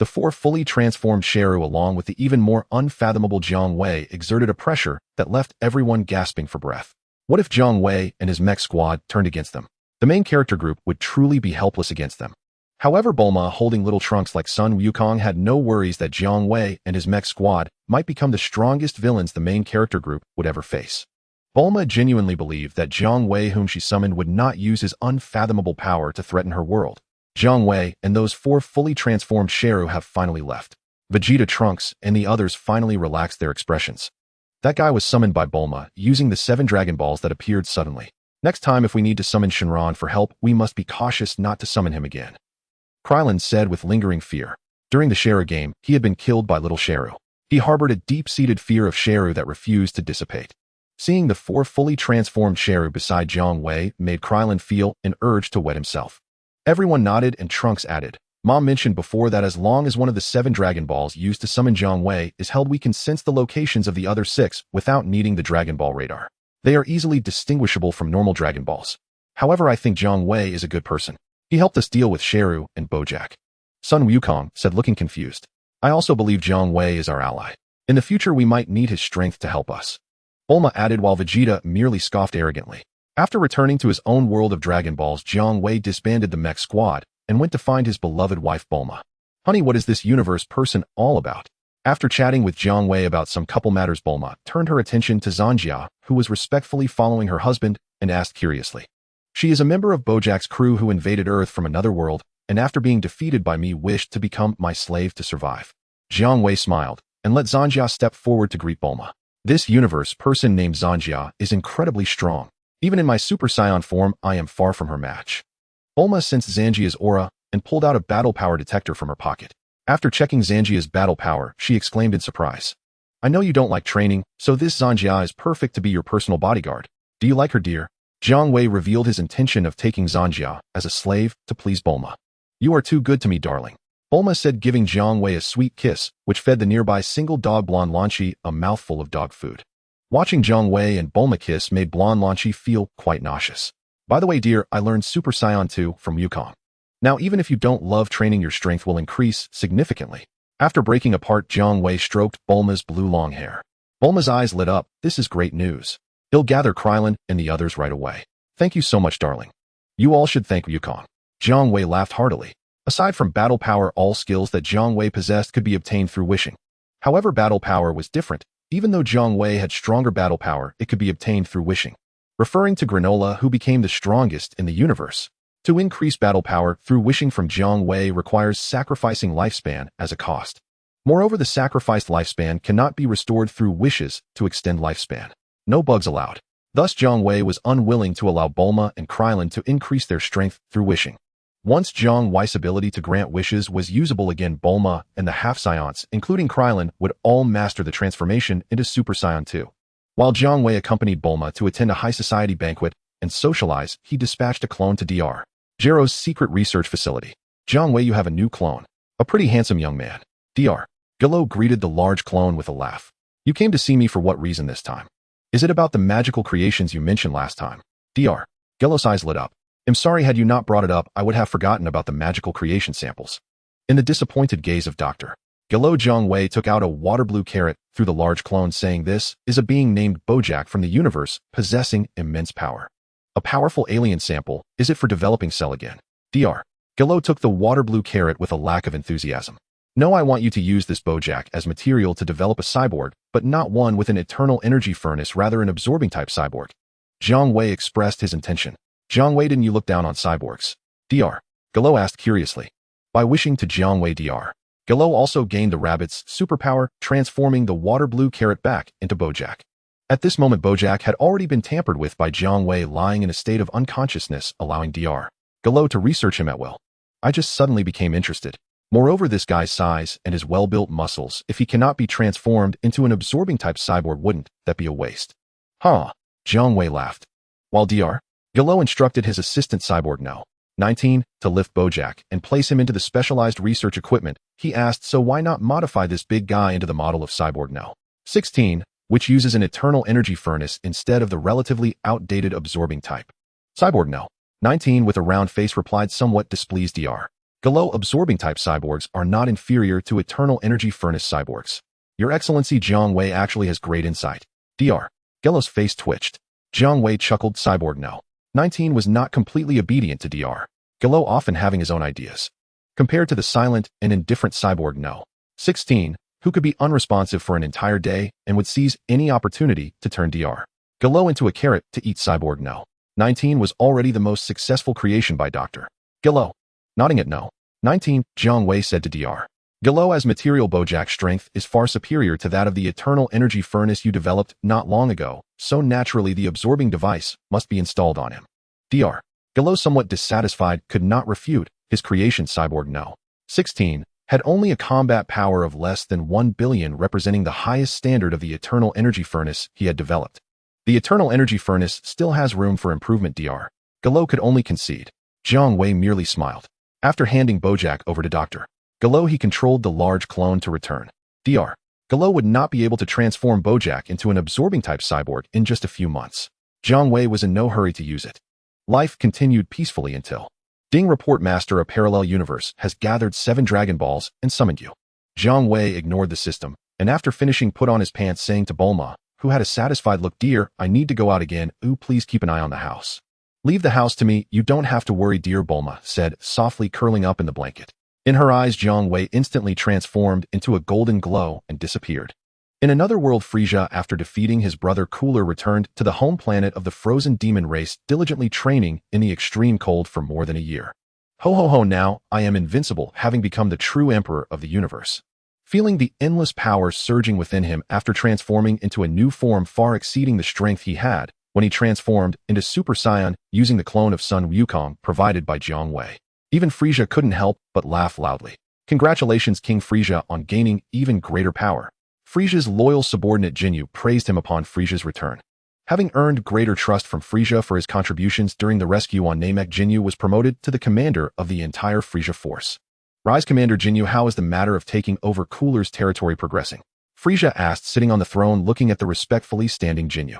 The 4 fully transformed Sheru, along with the even more unfathomable Jiang Wei, exerted a pressure that left everyone gasping for breath. What if Jiang Wei and his mech squad turned against them? The main character group would truly be helpless against them. However, Bulma, holding little trunks like Sun Wukong, had no worries that Jiang Wei and his mech squad might become the strongest villains the main character group would ever face. Bulma genuinely believed that Jiang Wei, whom she summoned, would not use his unfathomable power to threaten her world. Jiang Wei and those 4 fully transformed Sheru have finally left. Vegeta, Trunks, and the others finally relaxed their expressions. That guy was summoned by Bulma, using the 7 Dragon Balls that appeared suddenly. Next time, if we need to summon Shenron for help, we must be cautious not to summon him again. Krillin said with lingering fear. During the Sheru game, he had been killed by little Sheru. He harbored a deep-seated fear of Sheru that refused to dissipate. Seeing the 4 fully transformed Sheru beside Jiang Wei made Krillin feel an urge to wet himself. Everyone nodded, and Trunks added, "Mom mentioned before that as long as one of the 7 Dragon Balls used to summon Jiang Wei is held, we can sense the locations of the other 6 without needing the Dragon Ball radar. They are easily distinguishable from normal Dragon Balls. However, I think Jiang Wei is a good person. He helped us deal with Sheru and Bojack." Sun Wukong said, looking confused. I also believe Jiang Wei is our ally. In the future, we might need his strength to help us. Bulma added while Vegeta merely scoffed arrogantly. After returning to his own world of Dragon Balls, Jiang Wei disbanded the mech squad and went to find his beloved wife Bulma. Honey, what is this universe person all about? After chatting with Jiang Wei about some couple matters, Bulma turned her attention to Zanjia, who was respectfully following her husband, and asked curiously. She is a member of Bojack's crew who invaded Earth from another world, and after being defeated by me wished to become my slave to survive. Jiang Wei smiled and let Zanjia step forward to greet Bulma. This universe person named Zanjia is incredibly strong. Even in my Super Saiyan form, I am far from her match. Bulma sensed Zanjia's aura and pulled out a battle power detector from her pocket. After checking Zanjia's battle power, she exclaimed in surprise. I know you don't like training, so this Zanjia is perfect to be your personal bodyguard. Do you like her, dear? Jiang Wei revealed his intention of taking Zanjia as a slave to please Bulma. You are too good to me, darling. Bulma said, giving Jiang Wei a sweet kiss, which fed the nearby single dog Blonde Lanchi a mouthful of dog food. Watching Jiang Wei and Bulma kiss made Blonde Lanchi feel quite nauseous. By the way, dear, I learned Super Saiyan 2 from Yukong. Now, even if you don't love training, your strength will increase significantly. After breaking apart, Jiang Wei stroked Bulma's blue long hair. Bulma's eyes lit up. This is great news. He'll gather Krillin and the others right away. Thank you so much, darling. You all should thank Yukong. Jiang Wei laughed heartily. Aside from battle power, all skills that Jiang Wei possessed could be obtained through wishing. However, battle power was different. Even though Jiang Wei had stronger battle power, it could be obtained through wishing. Referring to Granola, who became the strongest in the universe. To increase battle power through wishing from Jiang Wei requires sacrificing lifespan as a cost. Moreover, the sacrificed lifespan cannot be restored through wishes to extend lifespan. No bugs allowed. Thus, Jiang Wei was unwilling to allow Bulma and Krillin to increase their strength through wishing. Once Jiang Wei's ability to grant wishes was usable again, Bulma and the half-Saiyans, including Krillin, would all master the transformation into Super Saiyan 2. While Jiang Wei accompanied Bulma to attend a high society banquet and socialize, he dispatched a clone to Dr. Gero's secret research facility. Jiang Wei, you have a new clone. A pretty handsome young man. Dr. Gelo greeted the large clone with a laugh. You came to see me for what reason this time? Is it about the magical creations you mentioned last time? Dr. Gelo's eyes lit up. I'm sorry, had you not brought it up, I would have forgotten about the magical creation samples. In the disappointed gaze of Dr. Gelo, Jiang Wei took out a water blue carrot through the large clone, saying, this is a being named Bojack from the universe, possessing immense power. A powerful alien sample. Is it for developing cell again? Dr. Gelo took the water blue carrot with a lack of enthusiasm. No, I want you to use this Bojack as material to develop a cyborg, but not one with an eternal energy furnace, rather an absorbing type cyborg. Jiang Wei expressed his intention. Jiang Wei, didn't you look down on cyborgs? Dr. Gelo asked curiously. By wishing to Jiang Wei, Dr. Gelo also gained the rabbit's superpower, transforming the water blue carrot back into Bojack. At this moment, Bojack had already been tampered with by Jiang Wei, lying in a state of unconsciousness, allowing Dr. Gelo to research him at will. I just suddenly became interested. Moreover, this guy's size and his well-built muscles, if he cannot be transformed into an absorbing type cyborg, wouldn't that be a waste? Huh? Jiang Wei laughed. While Dr. Gelo instructed his assistant cyborg No. 19 to lift Bojack and place him into the specialized research equipment, he asked, so why not modify this big guy into the model of cyborg No. 16, which uses an eternal energy furnace instead of the relatively outdated absorbing type? Cyborg No. 19 with a round face replied, somewhat displeased, Dr. Gelo, absorbing type cyborgs are not inferior to eternal energy furnace cyborgs. Your Excellency, Jiang Wei actually has great insight. Dr. Gelo's face twitched. Jiang Wei chuckled. Cyborg No. 19 was not completely obedient to Dr. Gelo, often having his own ideas. Compared to the silent and indifferent cyborg No. 16, who could be unresponsive for an entire day and would seize any opportunity to turn Dr. Gelo into a carrot to eat, cyborg No. 19 was already the most successful creation by Dr. Gelo. Nodding at No. 19, Jiang Wei said to Dr. Gelo, as material, Bojack's strength is far superior to that of the eternal energy furnace you developed not long ago, so naturally the absorbing device must be installed on him. Dr. Gelo, somewhat dissatisfied, could not refute his creation. Cyborg No. 16 had only a combat power of less than 1 billion, representing the highest standard of the eternal energy furnace he had developed. The eternal energy furnace still has room for improvement, Dr. Gelo could only concede. Jiang Wei merely smiled. After handing Bojack over to Dr. Gelo, he controlled the large clone to return. Dr. Gelo would not be able to transform Bojack into an absorbing type cyborg in just a few months. Jiang Wei was in no hurry to use it. Life continued peacefully until Ding, report master, a parallel universe has gathered 7 Dragon Balls and summoned you. Jiang Wei ignored the system, and after finishing put on his pants saying to Bulma, who had a satisfied look, "Dear, I need to go out again. Ooh, please keep an eye on the house." "Leave the house to me, you don't have to worry, dear," Bulma said, softly curling up in the blanket. In her eyes, Jiang Wei instantly transformed into a golden glow and disappeared. In another world, Frieza, after defeating his brother Cooler, returned to the home planet of the frozen demon race, diligently training in the extreme cold for more than a year. Ho ho ho, now I am invincible, having become the true emperor of the universe. Feeling the endless power surging within him after transforming into a new form far exceeding the strength he had when he transformed into Super Saiyan using the clone of Sun Wukong provided by Jiang Wei. Even Frieza couldn't help but laugh loudly. Congratulations, King Frieza, on gaining even greater power. Frieza's loyal subordinate Jinyu praised him upon Frieza's return. Having earned greater trust from Frieza for his contributions during the rescue on Namek, Jinyu was promoted to the commander of the entire Frieza force. "Rise, Commander Jinyu, how is the matter of taking over Cooler's territory progressing?" Frieza asked, sitting on the throne looking at the respectfully standing Jinyu.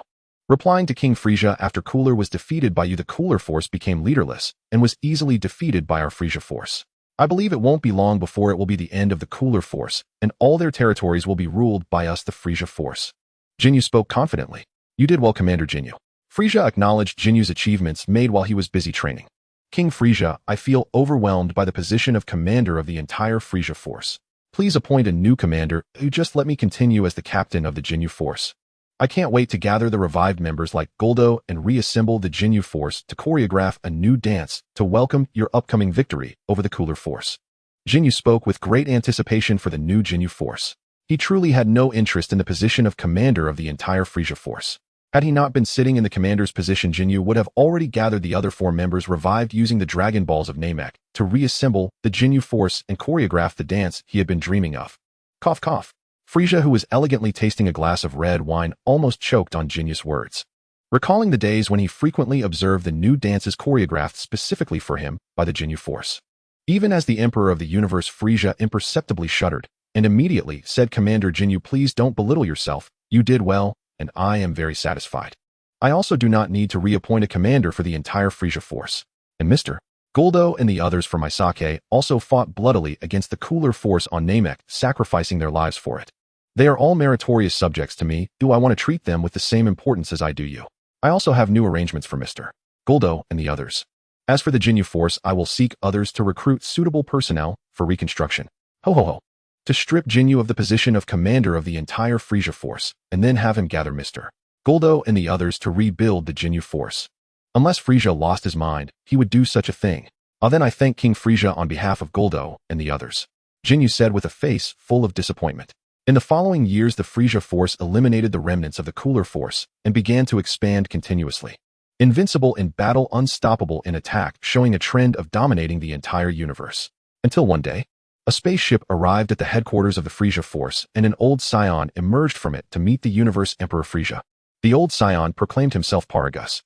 Replying to King Frieza, "After Cooler was defeated by you, the Cooler force became leaderless and was easily defeated by our Frieza force. I believe it won't be long before it will be the end of the Cooler force, and all their territories will be ruled by us, the Frieza force." Jinyu spoke confidently. "You did well, Commander Jinyu." Frieza acknowledged Jinyu's achievements made while he was busy training. "King Frieza, I feel overwhelmed by the position of commander of the entire Frieza force. Please appoint a new commander who just let me continue as the captain of the Jinyu force. I can't wait to gather the revived members like Guldo and reassemble the Jinyu force to choreograph a new dance to welcome your upcoming victory over the Cooler force." Jinyu spoke with great anticipation for the new Jinyu force. He truly had no interest in the position of commander of the entire Frieza force. Had he not been sitting in the commander's position, Jinyu would have already gathered the other 4 members revived using the Dragon Balls of Namek to reassemble the Jinyu force and choreograph the dance he had been dreaming of. Cough cough. Frieza, who was elegantly tasting a glass of red wine, almost choked on Jinyu's words. Recalling the days when he frequently observed the new dances choreographed specifically for him by the Jinyu force. Even as the Emperor of the Universe, Frieza imperceptibly shuddered, and immediately said, "Commander Jinyu, please don't belittle yourself. You did well, and I am very satisfied. I also do not need to reappoint a commander for the entire Frieza force. And Mr. Guldo and the others from my sake also fought bloodily against the Cooler force on Namek, sacrificing their lives for it. They are all meritorious subjects to me. Do I want to treat them with the same importance as I do you? I also have new arrangements for Mr. Guldo and the others. As for the Jinyu force, I will seek others to recruit suitable personnel for reconstruction. Ho ho ho. To strip Jinyu of the position of commander of the entire Frieza force, and then have him gather Mr. Guldo and the others to rebuild the Jinyu force. Unless Frieza lost his mind, he would do such a thing. Then I thank King Frieza on behalf of Guldo and the others," Jinyu said with a face full of disappointment. In the following years, the Frieza force eliminated the remnants of the Cooler force and began to expand continuously. Invincible in battle, unstoppable in attack, showing a trend of dominating the entire universe. Until one day, a spaceship arrived at the headquarters of the Frieza force, and an old Saiyan emerged from it to meet the universe Emperor Frieza. The old Saiyan proclaimed himself Paragus.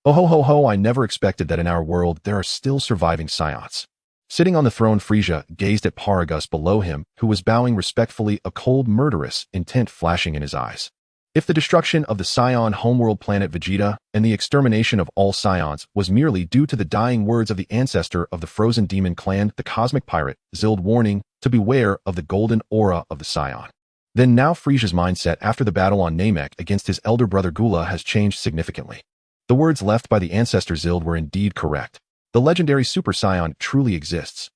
"Oh ho ho ho, I never expected that in our world there are still surviving Saiyans." Sitting on the throne, Frieza gazed at Paragus below him, who was bowing respectfully, a cold, murderous intent flashing in his eyes. If the destruction of the Saiyan homeworld planet Vegeta and the extermination of all Saiyans was merely due to the dying words of the ancestor of the frozen demon clan, the cosmic pirate, Zild, warning to beware of the golden aura of the Saiyan, then now Frieza's mindset after the battle on Namek against his elder brother Gula has changed significantly. The words left by the ancestor Zild were indeed correct. The legendary Super Saiyan truly exists.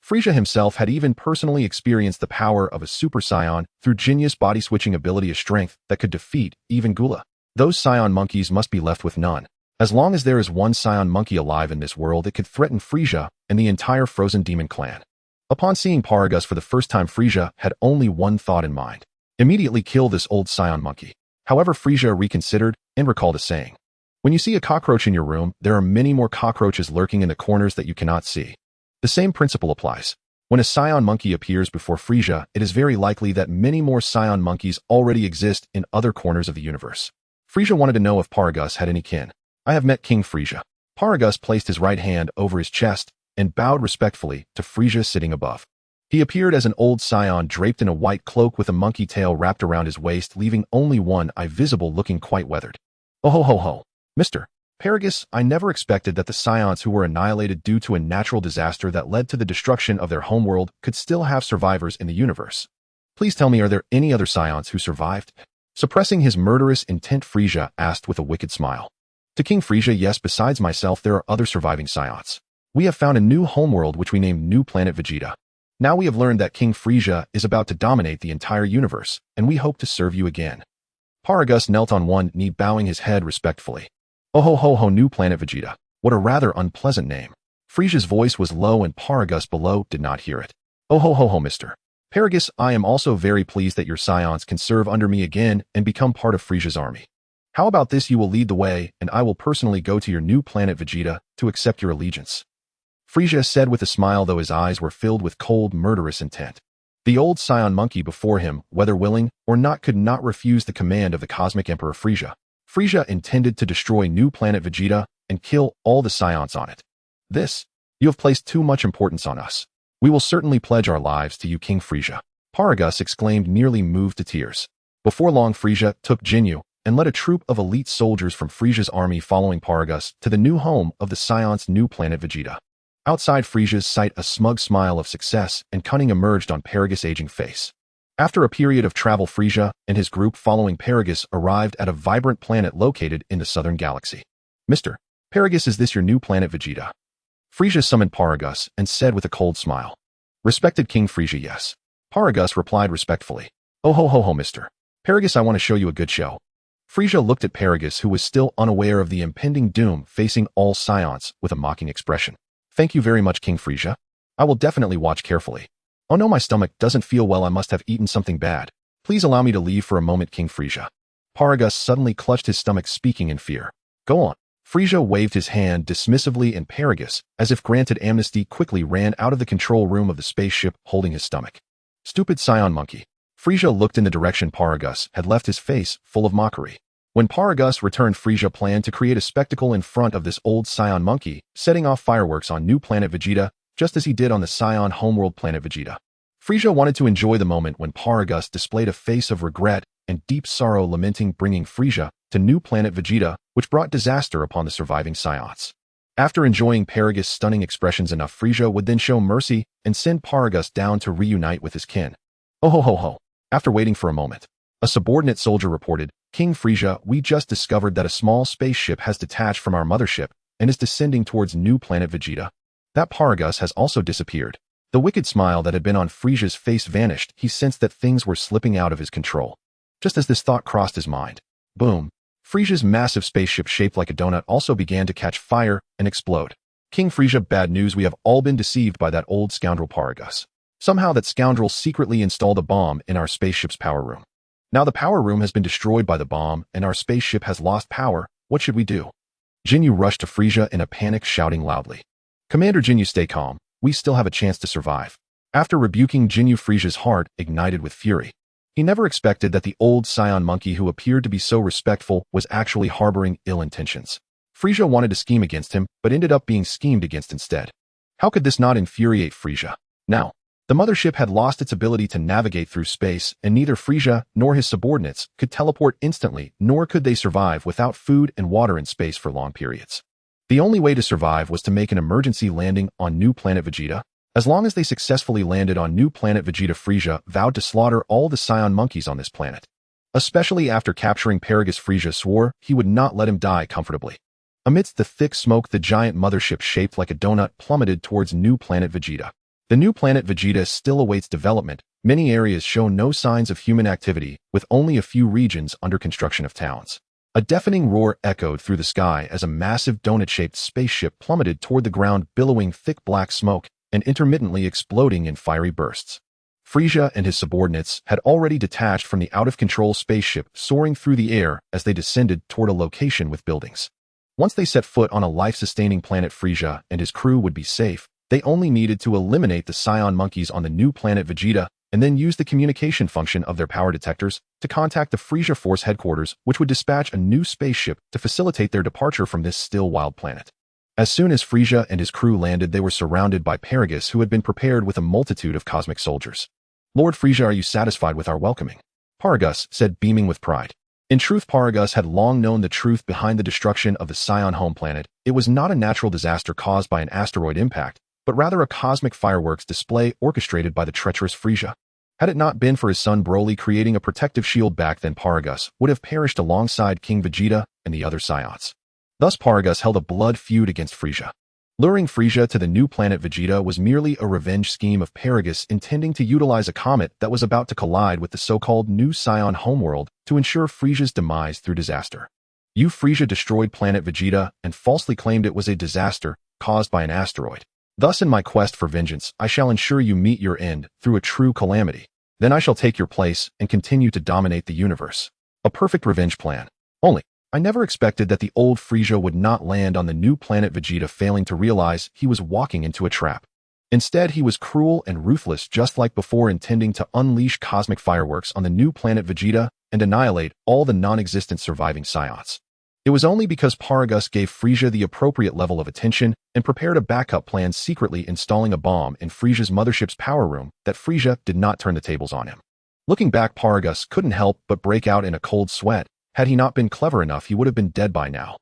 Frieza himself had even personally experienced the power of a Super Saiyan through Jinyu's body-switching ability, a strength that could defeat even Gula. Those Saiyan monkeys must be left with none. As long as there is one Saiyan monkey alive in this world, it could threaten Frieza and the entire frozen demon clan. Upon seeing Paragus for the first time, Frieza had only one thought in mind. Immediately kill this old Saiyan monkey. However, Frieza reconsidered and recalled a saying. When you see a cockroach in your room, there are many more cockroaches lurking in the corners that you cannot see. The same principle applies. When a Saiyan monkey appears before Frieza, it is very likely that many more Saiyan monkeys already exist in other corners of the universe. Frieza wanted to know if Paragus had any kin. "I have met King Frieza." Paragus placed his right hand over his chest and bowed respectfully to Frieza sitting above. He appeared as an old Saiyan draped in a white cloak with a monkey tail wrapped around his waist, leaving only one eye visible, looking quite weathered. "Oh ho ho ho. Mr. Paragus, I never expected that the Saiyans who were annihilated due to a natural disaster that led to the destruction of their homeworld could still have survivors in the universe. Please tell me, are there any other Scions who survived? Suppressing his murderous intent, Frieza asked with a wicked smile. To King Frieza, yes, besides myself, there are other surviving Scions. We have found a new homeworld which we named New Planet Vegeta. Now we have learned that King Frieza is about to dominate the entire universe, and we hope to serve you again. Paragus knelt on one knee, bowing his head respectfully. Oh ho ho ho, New Planet Vegeta. What a rather unpleasant name. Frieza's voice was low and Paragus below did not hear it. Oh ho ho ho, Mr. Paragus, I am also very pleased that your Scions can serve under me again and become part of Frieza's army. How about this? You will lead the way, and I will personally go to your new planet Vegeta to accept your allegiance. Frieza said with a smile, though his eyes were filled with cold, murderous intent. The old Saiyan monkey before him, whether willing or not, could not refuse the command of the Cosmic Emperor Frieza. Frieza intended to destroy new planet Vegeta and kill all the Scions on it. You have placed too much importance on us. We will certainly pledge our lives to you, King Frieza. Paragus exclaimed, nearly moved to tears. Before long, Frieza took Jinyu and led a troop of elite soldiers from Frieza's army following Paragus to the new home of the Scion's new planet Vegeta. Outside Frieza's sight, a smug smile of success and cunning emerged on Paragus' aging face. After a period of travel, Frieza and his group following Paragus arrived at a vibrant planet located in the southern galaxy. Mr. Paragus, is this your new planet Vegeta? Frieza summoned Paragus and said with a cold smile. Respected King Frieza, yes. Paragus replied respectfully. Oh ho ho ho, Mr. Paragus, I want to show you a good show. Frieza looked at Paragus, who was still unaware of the impending doom facing all Scions, with a mocking expression. Thank you very much, King Frieza. I will definitely watch carefully. Oh no, my stomach doesn't feel well. I must have eaten something bad. Please allow me to leave for a moment, King Frieza. Paragus suddenly clutched his stomach, speaking in fear. Go on. Frieza waved his hand dismissively, and Paragus, as if granted amnesty, quickly ran out of the control room of the spaceship holding his stomach. Stupid Saiyan monkey. Frieza looked in the direction Paragus had left, his face full of mockery. When Paragus returned, Frieza planned to create a spectacle in front of this old Saiyan monkey, setting off fireworks on new planet Vegeta, just as he did on the Saiyan homeworld planet Vegeta. Frieza wanted to enjoy the moment when Paragus displayed a face of regret and deep sorrow, lamenting bringing Frieza to new planet Vegeta, which brought disaster upon the surviving Scions. After enjoying Paragus' stunning expressions enough, Frieza would then show mercy and send Paragus down to reunite with his kin. Oh ho ho ho. After waiting for a moment, a subordinate soldier reported, King Frieza, we just discovered that a small spaceship has detached from our mothership and is descending towards new planet Vegeta. That Paragus has also disappeared. The wicked smile that had been on Frieza's face vanished. He sensed that things were slipping out of his control. Just as this thought crossed his mind, boom, Frieza's massive spaceship shaped like a donut also began to catch fire and explode. King Frieza, bad news. We have all been deceived by that old scoundrel Paragus. Somehow that scoundrel secretly installed a bomb in our spaceship's power room. Now the power room has been destroyed by the bomb and our spaceship has lost power. What should we do? Jinyu rushed to Frieza in a panic, shouting loudly. Commander Jinyu, stay calm. We still have a chance to survive. After rebuking Jinyu, Frieza's heart ignited with fury. He never expected that the old Saiyan monkey, who appeared to be so respectful, was actually harboring ill intentions. Frieza wanted to scheme against him, but ended up being schemed against instead. How could this not infuriate Frieza? Now, the mothership had lost its ability to navigate through space, and neither Frieza nor his subordinates could teleport instantly, nor could they survive without food and water in space for long periods. The only way to survive was to make an emergency landing on new planet Vegeta. As long as they successfully landed on new planet Vegeta, Frieza vowed to slaughter all the Saiyan monkeys on this planet. Especially after capturing Paragus, Frieza swore he would not let him die comfortably. Amidst the thick smoke, the giant mothership shaped like a donut plummeted towards new planet Vegeta. The new planet Vegeta still awaits development. Many areas show no signs of human activity, with only a few regions under construction of towns. A deafening roar echoed through the sky as a massive donut-shaped spaceship plummeted toward the ground, billowing thick black smoke and intermittently exploding in fiery bursts. Frieza and his subordinates had already detached from the out-of-control spaceship, soaring through the air as they descended toward a location with buildings. Once they set foot on a life-sustaining planet, Frieza and his crew would be safe. They only needed to eliminate the Saiyan monkeys on the new planet Vegeta and then use the communication function of their power detectors to contact the Frieza Force headquarters, which would dispatch a new spaceship to facilitate their departure from this still wild planet. As soon as Frieza and his crew landed, they were surrounded by Paragus, who had been prepared with a multitude of cosmic soldiers. Lord Frieza, are you satisfied with our welcoming? Paragus said, beaming with pride. In truth, Paragus had long known the truth behind the destruction of the Saiyan home planet. It was not a natural disaster caused by an asteroid impact, but rather a cosmic fireworks display orchestrated by the treacherous Frieza. Had it not been for his son Broly creating a protective shield back then, Paragus would have perished alongside King Vegeta and the other Saiyans. Thus Paragus held a blood feud against Frieza. Luring Frieza to the new planet Vegeta was merely a revenge scheme of Paragus intending to utilize a comet that was about to collide with the so-called new Saiyan homeworld to ensure Frieza's demise through disaster. Frieza destroyed planet Vegeta and falsely claimed it was a disaster caused by an asteroid. Thus in my quest for vengeance, I shall ensure you meet your end through a true calamity. Then I shall take your place and continue to dominate the universe. A perfect revenge plan. Only, I never expected that the old Frieza would not land on the new planet Vegeta, failing to realize he was walking into a trap. Instead, he was cruel and ruthless just like before, intending to unleash cosmic fireworks on the new planet Vegeta and annihilate all the non-existent surviving Saiyans. It was only because Paragus gave Frieza the appropriate level of attention and prepared a backup plan, secretly installing a bomb in Frieza's mothership's power room, that Frieza did not turn the tables on him. Looking back, Paragus couldn't help but break out in a cold sweat. Had he not been clever enough, he would have been dead by now.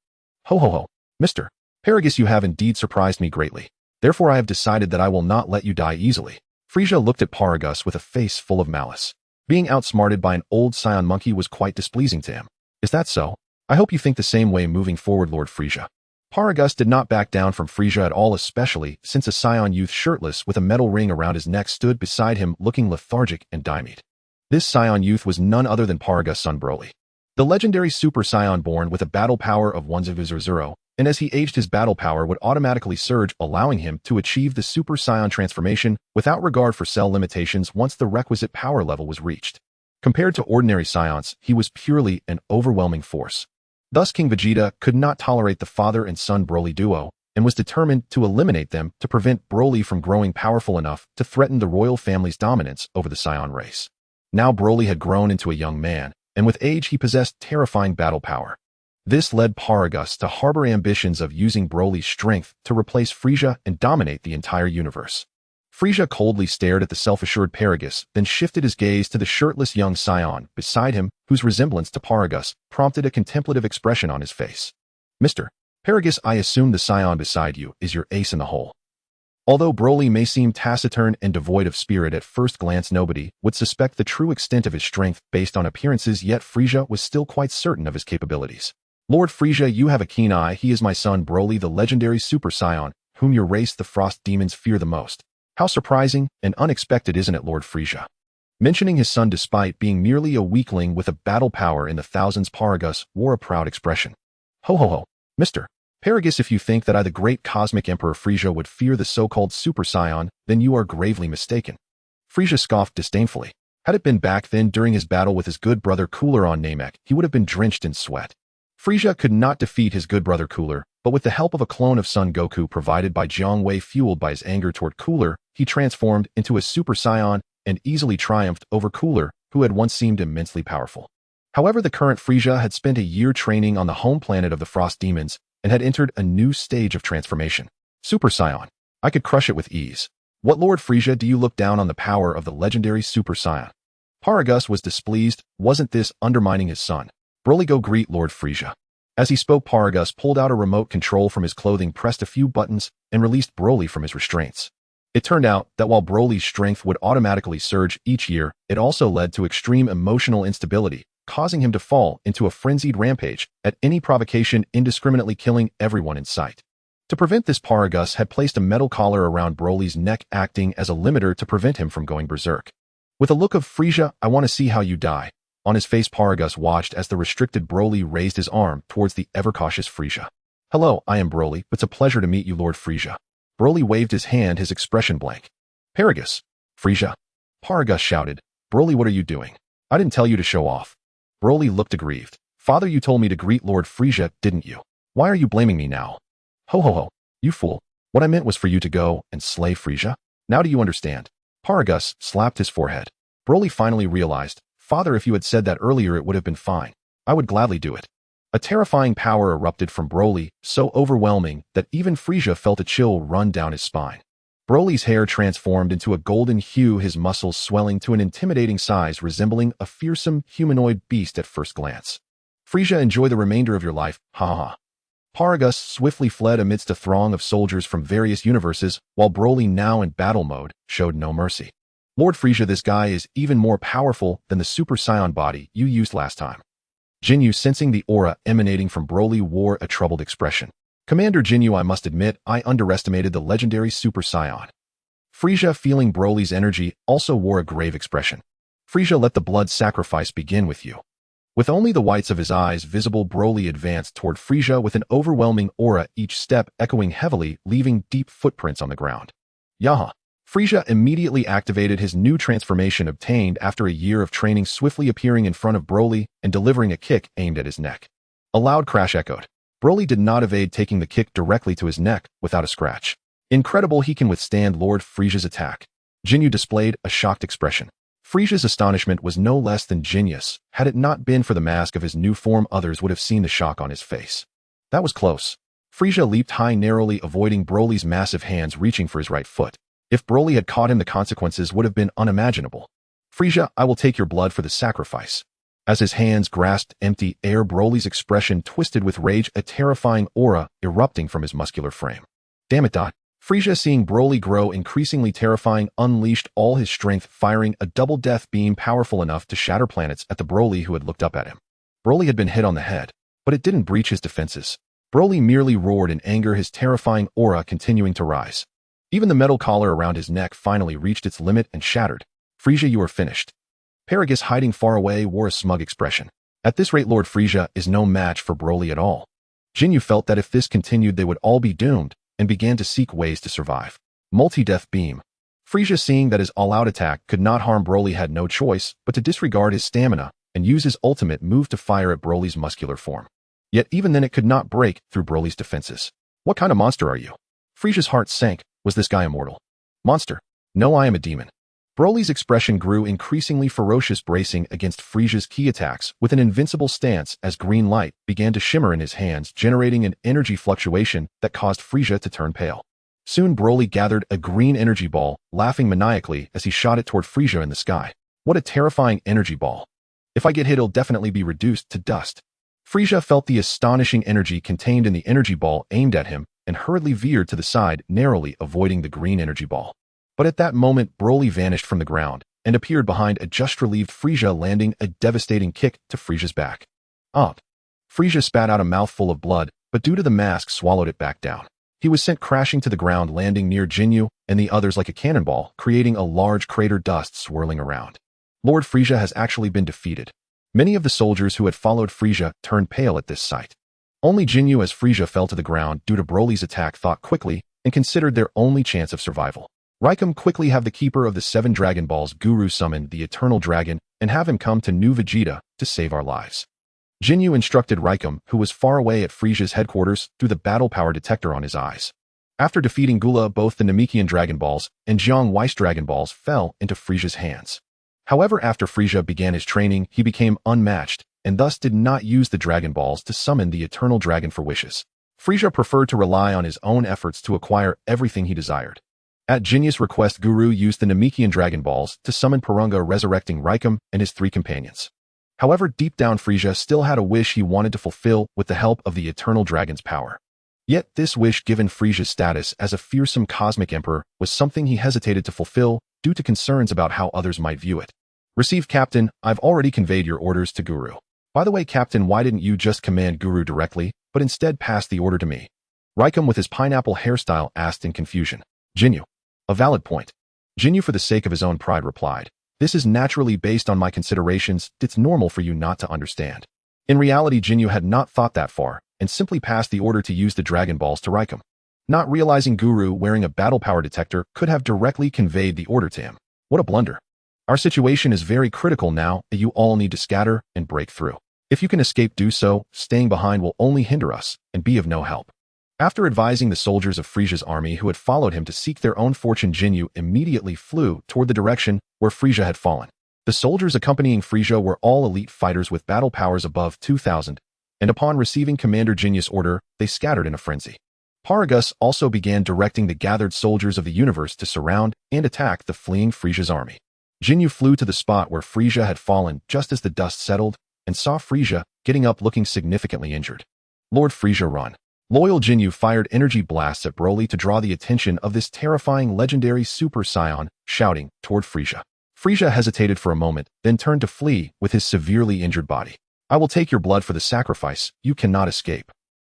Ho ho ho, Mr. Paragus, you have indeed surprised me greatly. Therefore I have decided that I will not let you die easily. Frieza looked at Paragus with a face full of malice. Being outsmarted by an old Saiyan monkey was quite displeasing to him. Is that so? I hope you think the same way moving forward, Lord Frieza. Paragus did not back down from Frieza at all, especially since a Saiyan youth shirtless with a metal ring around his neck stood beside him looking lethargic and stymied. This Saiyan youth was none other than Paragus' son Broly. The legendary Super Saiyan born with a battle power of 100, and as he aged his battle power would automatically surge, allowing him to achieve the Super Saiyan transformation without regard for cell limitations once the requisite power level was reached. Compared to ordinary Saiyans, he was purely an overwhelming force. Thus King Vegeta could not tolerate the father and son Broly duo, and was determined to eliminate them to prevent Broly from growing powerful enough to threaten the royal family's dominance over the Saiyan race. Now Broly had grown into a young man, and with age he possessed terrifying battle power. This led Paragus to harbor ambitions of using Broly's strength to replace Frieza and dominate the entire universe. Frieza coldly stared at the self-assured Paragus, then shifted his gaze to the shirtless young Saiyan beside him, whose resemblance to Paragus prompted a contemplative expression on his face. Mr. Paragus, I assume the Saiyan beside you is your ace in the hole. Although Broly may seem taciturn and devoid of spirit at first glance, nobody would suspect the true extent of his strength based on appearances, yet Frieza was still quite certain of his capabilities. Lord Frieza, you have a keen eye. He is my son Broly, the legendary Super Saiyan, whom your race, the Frost Demons, fear the most. How surprising and unexpected, isn't it, Lord Frieza? Mentioning his son despite being merely a weakling with a battle power in the thousands, Paragus wore a proud expression. Ho ho ho, Mr. Paragus, if you think that I, the great cosmic emperor Frieza, would fear the so-called Super Saiyan, then you are gravely mistaken. Frieza scoffed disdainfully. Had it been back then during his battle with his good brother Cooler on Namek, he would have been drenched in sweat. Frieza could not defeat his good brother Cooler, but with the help of a clone of Son Goku provided by Jiang Wei, fueled by his anger toward Cooler, he transformed into a Super Saiyan and easily triumphed over Cooler, who had once seemed immensely powerful. However, the current Frieza had spent a year training on the home planet of the Frost Demons and had entered a new stage of transformation. Super Saiyan. I could crush it with ease. What, Lord Frieza, do you look down on the power of the legendary Super Saiyan? Paragus was displeased. Wasn't this undermining his son? Broly, go greet Lord Frieza. As he spoke, Paragus pulled out a remote control from his clothing, pressed a few buttons, and released Broly from his restraints. It turned out that while Broly's strength would automatically surge each year, it also led to extreme emotional instability, causing him to fall into a frenzied rampage at any provocation, indiscriminately killing everyone in sight. To prevent this, Paragus had placed a metal collar around Broly's neck, acting as a limiter to prevent him from going berserk. With a look of Frieza, I want to see how you die on his face, Paragus watched as the restricted Broly raised his arm towards the ever-cautious Frieza. Hello, I am Broly. It's a pleasure to meet you, Lord Frieza. Broly waved his hand, his expression blank. Paragus. Frieza. Paragus shouted. Broly, what are you doing? I didn't tell you to show off. Broly looked aggrieved. Father, you told me to greet Lord Frieza, didn't you? Why are you blaming me now? Ho ho ho, you fool. What I meant was for you to go and slay Frieza. Now do you understand? Paragus slapped his forehead. Broly finally realized, Father, if you had said that earlier it would have been fine. I would gladly do it. A terrifying power erupted from Broly, so overwhelming that even Frieza felt a chill run down his spine. Broly's hair transformed into a golden hue, his muscles swelling to an intimidating size, resembling a fearsome humanoid beast at first glance. Frieza, enjoy the remainder of your life, ha ha ha. Paragus swiftly fled amidst a throng of soldiers from various universes, while Broly, now in battle mode, showed no mercy. Lord Frieza, this guy is even more powerful than the Super Saiyan body you used last time. Jinyu, sensing the aura emanating from Broly, wore a troubled expression. Commander Jinyu, I must admit, I underestimated the legendary Super Saiyan. Frieza, feeling Broly's energy, also wore a grave expression. Frieza, let the blood sacrifice begin with you. With only the whites of his eyes visible, Broly advanced toward Frieza with an overwhelming aura, each step echoing heavily, leaving deep footprints on the ground. Yaha! Frieza immediately activated his new transformation obtained after a year of training, swiftly appearing in front of Broly and delivering a kick aimed at his neck. A loud crash echoed. Broly did not evade taking the kick directly to his neck without a scratch. Incredible, he can withstand Lord Frieza's attack. Jinyu displayed a shocked expression. Frieza's astonishment was no less than genius. Had it not been for the mask of his new form, others would have seen the shock on his face. That was close. Frieza leaped high, narrowly avoiding Broly's massive hands reaching for his right foot. If Broly had caught him, the consequences would have been unimaginable. Frieza, I will take your blood for the sacrifice. As his hands grasped empty air, Broly's expression twisted with rage, a terrifying aura erupting from his muscular frame. Damn it, Dot. Frieza, seeing Broly grow increasingly terrifying, unleashed all his strength, firing a double death beam powerful enough to shatter planets at the Broly who had looked up at him. Broly had been hit on the head, but it didn't breach his defenses. Broly merely roared in anger, his terrifying aura continuing to rise. Even the metal collar around his neck finally reached its limit and shattered. Frieza, you are finished. Paragus, hiding far away, wore a smug expression. At this rate, Lord Frieza is no match for Broly at all. Jinyu felt that if this continued, they would all be doomed, and began to seek ways to survive. Multi-death beam. Frieza, seeing that his all-out attack could not harm Broly, had no choice but to disregard his stamina and use his ultimate move to fire at Broly's muscular form. Yet even then it could not break through Broly's defenses. What kind of monster are you? Frieza's heart sank. Was this guy immortal? Monster. No, I am a demon. Broly's expression grew increasingly ferocious, bracing against Frieza's key attacks with an invincible stance as green light began to shimmer in his hands, generating an energy fluctuation that caused Frieza to turn pale. Soon Broly gathered a green energy ball, laughing maniacally as he shot it toward Frieza in the sky. What a terrifying energy ball. If I get hit, it'll definitely be reduced to dust. Frieza felt the astonishing energy contained in the energy ball aimed at him and hurriedly veered to the side, narrowly avoiding the green energy ball. But at that moment, Broly vanished from the ground and appeared behind a just-relieved Frieza, landing a devastating kick to Frieza's back. Frieza spat out a mouthful of blood, but due to the mask, swallowed it back down. He was sent crashing to the ground, landing near Jinyu and the others like a cannonball, creating a large crater, dust swirling around. Lord Frieza has actually been defeated. Many of the soldiers who had followed Frieza turned pale at this sight. Only Jinyu, as Frieza fell to the ground due to Broly's attack, thought quickly and considered their only chance of survival. Raikum, quickly have the keeper of the 7 Dragon Balls, Guru, summon the Eternal Dragon and have him come to New Vegeta to save our lives. Jinyu instructed Raikum, who was far away at Frieza's headquarters, through the battle power detector on his eyes. After defeating Gula, both the Namekian Dragon Balls and Jiang Weiss Dragon Balls fell into Frieza's hands. However, after Frieza began his training, he became unmatched and thus did not use the Dragon Balls to summon the Eternal Dragon for wishes. Frieza preferred to rely on his own efforts to acquire everything he desired. At Jinyu's request, Guru used the Namekian Dragon Balls to summon Purunga, resurrecting Raikum and his 3 companions. However, deep down, Frieza still had a wish he wanted to fulfill with the help of the Eternal Dragon's power. Yet this wish, given Frieza's status as a fearsome cosmic emperor, was something he hesitated to fulfill due to concerns about how others might view it. Received, Captain. I've already conveyed your orders to Guru. By the way, Captain, why didn't you just command Guru directly, but instead pass the order to me? Raikum, with his pineapple hairstyle, asked in confusion. Jinyu. A valid point. Jinyu, for the sake of his own pride, replied. This is naturally based on my considerations. It's normal for you not to understand. In reality, Jinyu had not thought that far and simply passed the order to use the Dragon Balls to Raikum. Not realizing Guru, wearing a battle power detector, could have directly conveyed the order to him. What a blunder. Our situation is very critical now that you all need to scatter and break through. If you can escape, do so. Staying behind will only hinder us and be of no help. After advising the soldiers of Frieza's army who had followed him to seek their own fortune, Jinyu immediately flew toward the direction where Frieza had fallen. The soldiers accompanying Frieza were all elite fighters with battle powers above 2,000, and upon receiving Commander Jinyu's order, they scattered in a frenzy. Paragus also began directing the gathered soldiers of the universe to surround and attack the fleeing Frieza's army. Jinyu flew to the spot where Frieza had fallen just as the dust settled and saw Frieza getting up looking significantly injured. Lord Frieza, run. Loyal Jinyu fired energy blasts at Broly to draw the attention of this terrifying legendary Super Saiyan, shouting toward Frieza. Frieza hesitated for a moment, then turned to flee with his severely injured body. I will take your blood for the sacrifice, you cannot escape.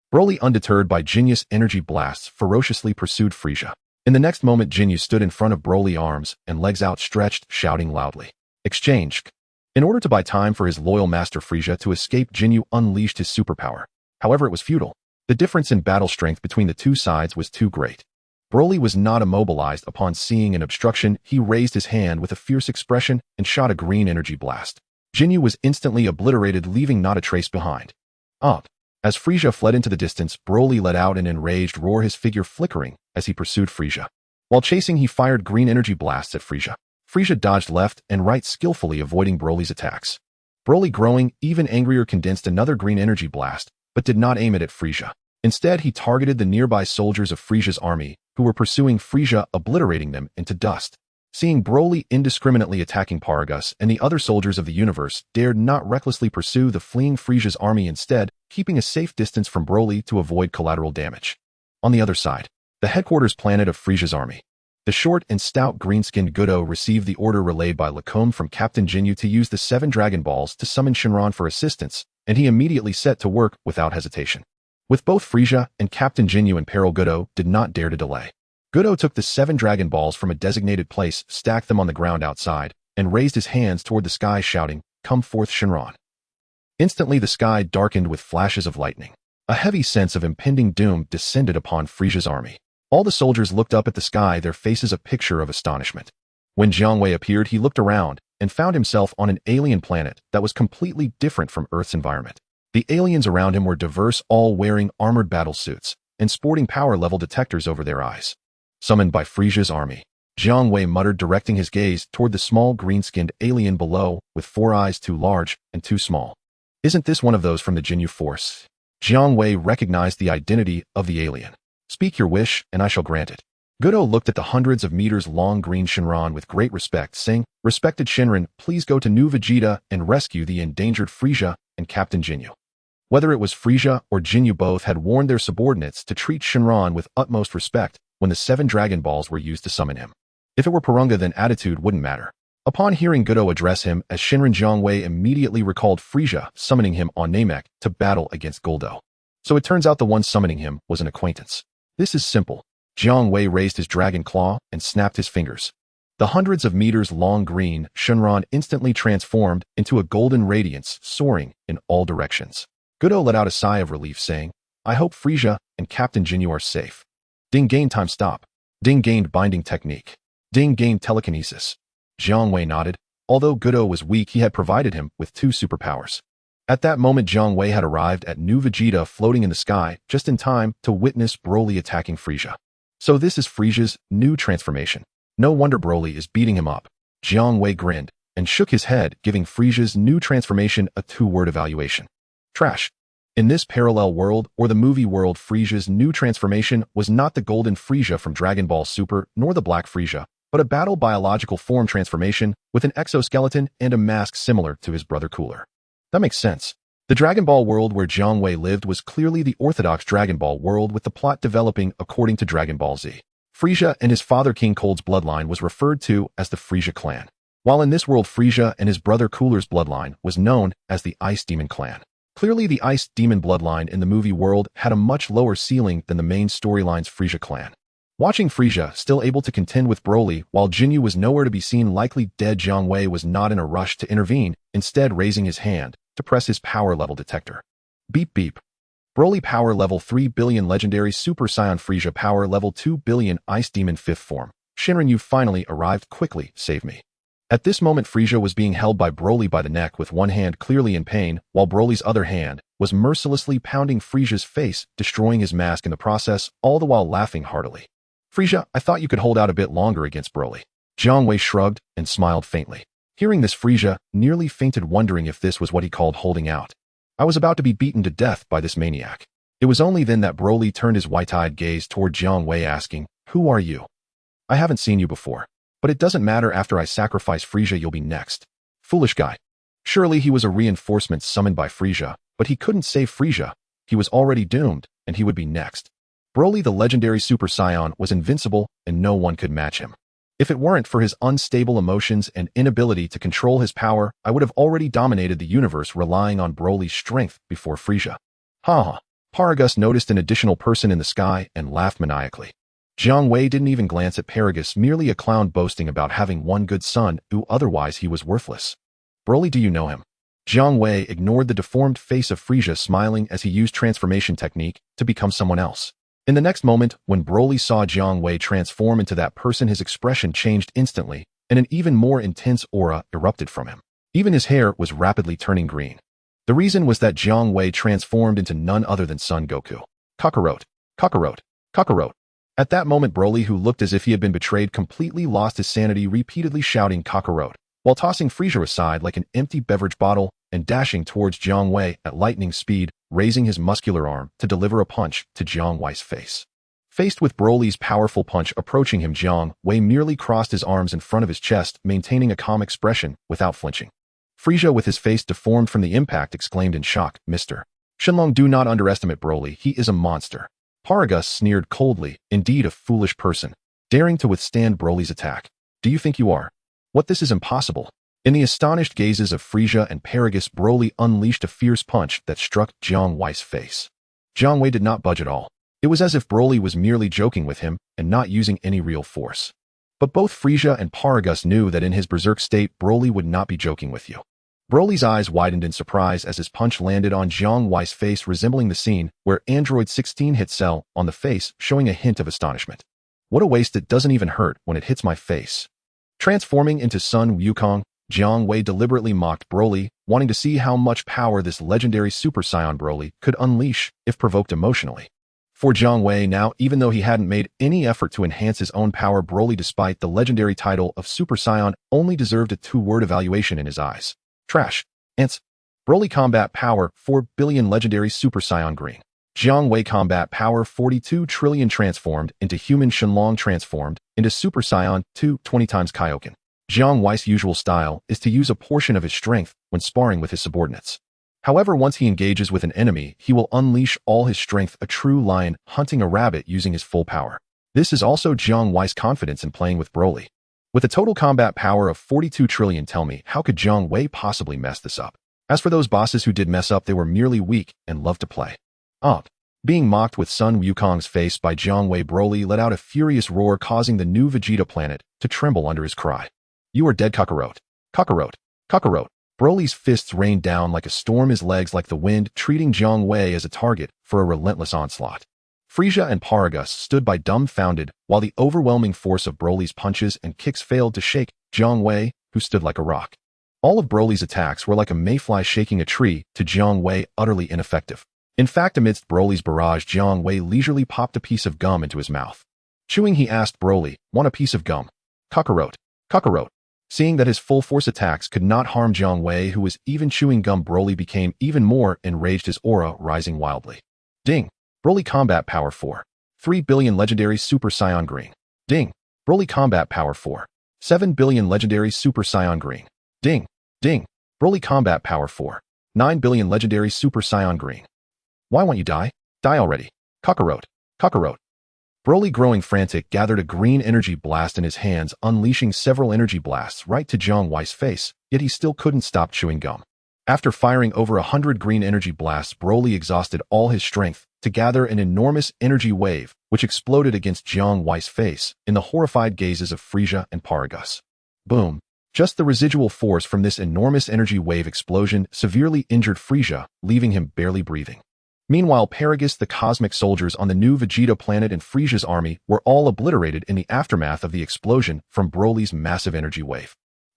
Broly, undeterred by Jinyu's energy blasts, ferociously pursued Frieza. In the next moment, Jinyu stood in front of Broly, arms and legs outstretched, shouting loudly. Exchange. In order to buy time for his loyal master Frieza to escape, Jinyu unleashed his superpower. However, it was futile. The difference in battle strength between the two sides was too great. Broly was not immobilized upon seeing an obstruction. He raised his hand with a fierce expression and shot a green energy blast. Jinyu was instantly obliterated, leaving not a trace behind. Up. As Frieza fled into the distance, Broly let out an enraged roar, his figure flickering as he pursued Frieza. While chasing, he fired green energy blasts at Frieza. Frieza dodged left and right, skillfully avoiding Broly's attacks. Broly, growing even angrier, condensed another green energy blast, but did not aim it at Frieza. Instead, he targeted the nearby soldiers of Frieza's army, who were pursuing Frieza, obliterating them into dust. Seeing Broly indiscriminately attacking Paragus and the other soldiers of the universe dared not recklessly pursue the fleeing Frieza's army, instead keeping a safe distance from Broly to avoid collateral damage. On the other side, the headquarters planet of Frieza's army. The short and stout green-skinned Goku received the order relayed by Lacombe from Captain Jinyu to use the 7 Dragon Balls to summon Shenron for assistance, and he immediately set to work without hesitation. With both Frieza and Captain Jinyu in peril, Goku did not dare to delay. Goku took the 7 Dragon Balls from a designated place, stacked them on the ground outside, and raised his hands toward the sky, shouting, "Come forth, Shenron." Instantly, the sky darkened with flashes of lightning. A heavy sense of impending doom descended upon Frieza's army. All the soldiers looked up at the sky, their faces a picture of astonishment. When Jiang Wei appeared, he looked around and found himself on an alien planet that was completely different from Earth's environment. The aliens around him were diverse, all wearing armored battle suits and sporting power-level detectors over their eyes. Summoned by Frieza's army, Jiang Wei muttered, directing his gaze toward the small green-skinned alien below, with 4 eyes too large and too small. Isn't this one of those from the Jinyu Force? Jiang Wei recognized the identity of the alien. Speak your wish, and I shall grant it. Goku looked at the hundreds of meters-long green Shenron with great respect, saying, "Respected Shenron, please go to New Vegeta and rescue the endangered Frieza and Captain Jinyu." Whether it was Frieza or Jinyu, both had warned their subordinates to treat Shenron with utmost respect when the 7 Dragon Balls were used to summon him. If it were Purunga, then attitude wouldn't matter. Upon hearing Goku address him as Shenron, Jiang Wei immediately recalled Frieza summoning him on Namek to battle against Goku. So it turns out the one summoning him was an acquaintance. This is simple. Jiang Wei raised his dragon claw and snapped his fingers. The hundreds of meters-long green Shenron instantly transformed into a golden radiance, soaring in all directions. Goku let out a sigh of relief, saying, "I hope Frieza and Captain Jinyu are safe." Ding gained time stop. Ding gained binding technique. Ding gained telekinesis. Jiang Wei nodded. Although Goku was weak, he had provided him with 2 superpowers. At that moment, Jiang Wei had arrived at New Vegeta, floating in the sky, just in time to witness Broly attacking Frieza. So this is Frieza's new transformation. No wonder Broly is beating him up. Jiang Wei grinned and shook his head, giving Frieza's new transformation a 2-word evaluation. Trash. In this parallel world, or the movie world, Frieza's new transformation was not the golden Frieza from Dragon Ball Super, nor the black Frieza, but a battle biological form transformation with an exoskeleton and a mask similar to his brother Cooler. That makes sense. The Dragon Ball world where Jiang Wei lived was clearly the orthodox Dragon Ball world, with the plot developing according to Dragon Ball Z. Frieza and his father King Cold's bloodline was referred to as the Frieza clan, while in this world Frieza and his brother Cooler's bloodline was known as the Ice Demon clan. Clearly, the Ice Demon bloodline in the movie world had a much lower ceiling than the main storyline's Frieza clan. Watching Frieza still able to contend with Broly while Jinyu was nowhere to be seen, likely dead, Jiang Wei was not in a rush to intervene, instead raising his hand to press his power level detector. Beep beep. Broly power level 3 billion, legendary Super Saiyan Frieza power level 2 billion, Ice Demon 5th form. Shenron, you finally arrived, quickly, save me. At this moment, Frieza was being held by Broly by the neck with one hand clearly in pain, while Broly's other hand was mercilessly pounding Frieza's face, destroying his mask in the process, all the while laughing heartily. Frieza, I thought you could hold out a bit longer against Broly. Jiang Wei shrugged and smiled faintly. Hearing this, Frieza nearly fainted, wondering if this was what he called holding out. I was about to be beaten to death by this maniac. It was only then that Broly turned his white-eyed gaze toward Jiang Wei, asking, "Who are you? I haven't seen you before. But it doesn't matter, after I sacrifice Frieza, you'll be next." Foolish guy. Surely he was a reinforcement summoned by Frieza, but he couldn't save Frieza. He was already doomed, and he would be next. Broly, the legendary Super Saiyan, was invincible, and no one could match him. If it weren't for his unstable emotions and inability to control his power, I would have already dominated the universe relying on Broly's strength before Frieza. Ha ha. Paragus noticed an additional person in the sky and laughed maniacally. Jiang Wei didn't even glance at Paragus, merely a clown boasting about having one good son who otherwise he was worthless. Broly, do you know him? Jiang Wei ignored the deformed face of Frieza, smiling as he used transformation technique to become someone else. In the next moment, when Broly saw Jiang Wei transform into that person, his expression changed instantly, and an even more intense aura erupted from him. Even his hair was rapidly turning green. The reason was that Jiang Wei transformed into none other than Son Goku. Kakarot, Kakarot, Kakarot. At that moment, Broly, who looked as if he had been betrayed, completely lost his sanity, repeatedly shouting Kakarot, while tossing Frieza aside like an empty beverage bottle and dashing towards Jiang Wei at lightning speed, raising his muscular arm to deliver a punch to Jiang Wei's face. Faced with Broly's powerful punch approaching him, Jiang Wei merely crossed his arms in front of his chest, maintaining a calm expression without flinching. Frieza, with his face deformed from the impact, exclaimed in shock, "Mr. Shenron, do not underestimate Broly. He is a monster." Paragus sneered coldly, "Indeed, a foolish person, daring to withstand Broly's attack. Do you think you are? What, this is impossible." In the astonished gazes of Frieza and Paragus, Broly unleashed a fierce punch that struck Jiang Wei's face. Jiang Wei did not budge at all. It was as if Broly was merely joking with him and not using any real force. But both Frieza and Paragus knew that in his berserk state, Broly would not be joking with you. Broly's eyes widened in surprise as his punch landed on Jiang Wei's face, resembling the scene where Android 16 hit Cell on the face, showing a hint of astonishment. "What a waste, it doesn't even hurt when it hits my face." Transforming into Sun Wukong, Jiang Wei deliberately mocked Broly, wanting to see how much power this legendary Super Saiyan Broly could unleash if provoked emotionally. For Jiang Wei now, even though he hadn't made any effort to enhance his own power, Broly, despite the legendary title of Super Saiyan, only deserved a 2-word evaluation in his eyes. Trash. Ants. Broly combat power 4 billion legendary Super Saiyan green. Jiang Wei combat power 42 trillion transformed into human. Shenlong transformed into Super Saiyan 2 20 times Kaioken. Jiang Wei's usual style is to use a portion of his strength when sparring with his subordinates. However, once he engages with an enemy, he will unleash all his strength, a true lion hunting a rabbit using his full power. This is also Jiang Wei's confidence in playing with Broly. With a total combat power of 42 trillion, tell me, how could Jiang Wei possibly mess this up? As for those bosses who did mess up, they were merely weak and loved to play. Being mocked with Sun Wukong's face by Jiang Wei, Broly let out a furious roar, causing the new Vegeta planet to tremble under his cry. "You are dead, Kakarot. Kakarot. Kakarot." Broly's fists rained down like a storm, his legs like the wind, treating Jiang Wei as a target for a relentless onslaught. Frieza and Paragus stood by dumbfounded while the overwhelming force of Broly's punches and kicks failed to shake Jiang Wei, who stood like a rock. All of Broly's attacks were like a mayfly shaking a tree to Jiang Wei, utterly ineffective. In fact, amidst Broly's barrage, Jiang Wei leisurely popped a piece of gum into his mouth. Chewing, he asked Broly, "Want a piece of gum?" "Kakarot. Kakarot." Seeing that his full-force attacks could not harm Jiang Wei, who was even chewing gum, Broly became even more enraged, his aura rising wildly. Ding. Broly combat power 4. 3 billion legendary Super Saiyan green. Ding. Broly combat power 4. 7 billion legendary Super Saiyan green. Ding. Ding. Broly combat power 4. 9 billion legendary Super Saiyan green. "Why won't you die? Die already. Kakarot. Kakarot." Broly, growing frantic, gathered a green energy blast in his hands, unleashing several energy blasts right to Jiang Wei's face, yet he still couldn't stop chewing gum. After firing over 100 green energy blasts, Broly exhausted all his strength to gather an enormous energy wave, which exploded against Jiang Wei's face in the horrified gazes of Frieza and Paragus. Boom. Just the residual force from this enormous energy wave explosion severely injured Frieza, leaving him barely breathing. Meanwhile, Paragus, the cosmic soldiers on the new Vegeta planet, and Frieza's army were all obliterated in the aftermath of the explosion from Broly's massive energy wave.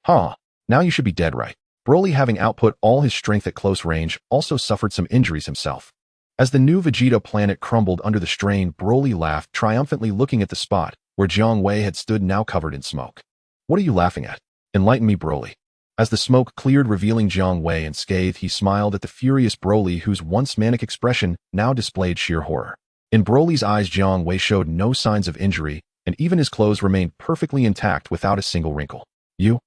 Now you should be dead, right? Broly, having output all his strength at close range, also suffered some injuries himself. As the new Vegeta planet crumbled under the strain, Broly laughed triumphantly, looking at the spot where Jiang Wei had stood, now covered in smoke. "What are you laughing at? Enlighten me, Broly." As the smoke cleared, revealing Jiang Wei unscathed, he smiled at the furious Broly, whose once manic expression now displayed sheer horror. In Broly's eyes, Jiang Wei showed no signs of injury, and even his clothes remained perfectly intact without a single wrinkle. You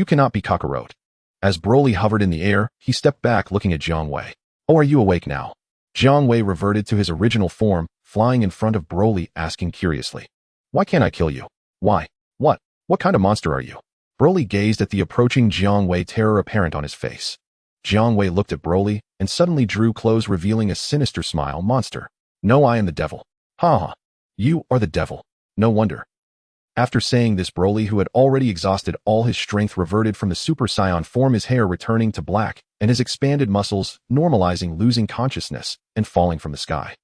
cannot be Kakarot." As Broly hovered in the air, he stepped back, looking at Jiang Wei. "Oh, are you awake now?" Jiang Wei reverted to his original form, flying in front of Broly, asking curiously, "Why can't I kill you? Why?" What? What kind of monster are you? Broly gazed at the approaching Jiang Wei, terror apparent on his face. Jiang Wei looked at Broly and suddenly drew close, revealing a sinister smile. Monster. No, I am the devil. Ha ha. You are the devil. No wonder. After saying this, Broly, who had already exhausted all his strength, reverted from the Super Saiyan form, his hair returning to black, and his expanded muscles normalizing, losing consciousness, and falling from the sky.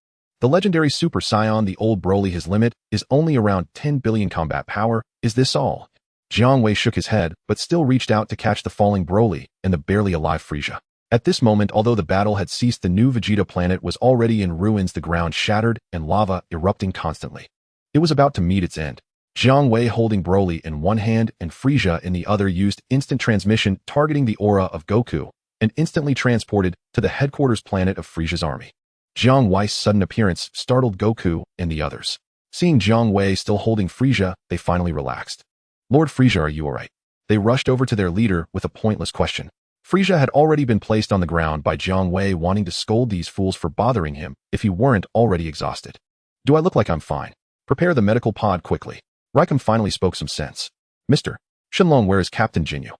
The legendary Super Saiyan, the old Broly, his limit is only around 10 billion combat power. Is this all? Jiang Wei shook his head, but still reached out to catch the falling Broly and the barely alive Frieza. At this moment, although the battle had ceased, the new Vegeta planet was already in ruins, the ground shattered and lava erupting constantly. It was about to meet its end. Jiang Wei, holding Broly in one hand and Frieza in the other, used instant transmission, targeting the aura of Goku, and instantly transported to the headquarters planet of Frieza's army. Jiang Wei's sudden appearance startled Goku and the others. Seeing Jiang Wei still holding Frieza, they finally relaxed. Lord Frieza, are you alright? They rushed over to their leader with a pointless question. Frieza had already been placed on the ground by Jiang Wei, wanting to scold these fools for bothering him if he weren't already exhausted. Do I look like I'm fine? Prepare the medical pod quickly. Raikum finally spoke some sense. Mr. Shenron, where is Captain Jinyu?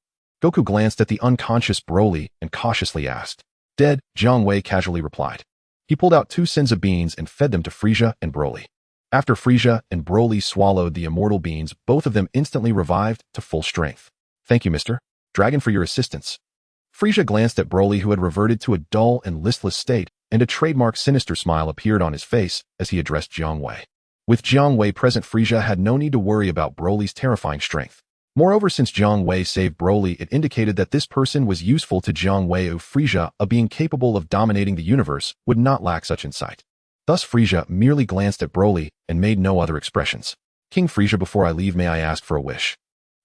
Goku glanced at the unconscious Broly and cautiously asked. Dead, Jiang Wei casually replied. He pulled out 2 senzu beans and fed them to Frieza and Broly. After Frieza and Broly swallowed the immortal beans, both of them instantly revived to full strength. Thank you, Mr. Dragon, for your assistance. Frieza glanced at Broly, who had reverted to a dull and listless state, and a trademark sinister smile appeared on his face as he addressed Jiang Wei. With Jiang Wei present, Frieza had no need to worry about Broly's terrifying strength. Moreover, since Jiang Wei saved Broly, it indicated that this person was useful to Jiang Wei, who Frieza, a being capable of dominating the universe, would not lack such insight. Thus Frieza merely glanced at Broly and made no other expressions. King Frieza, before I leave, may I ask for a wish?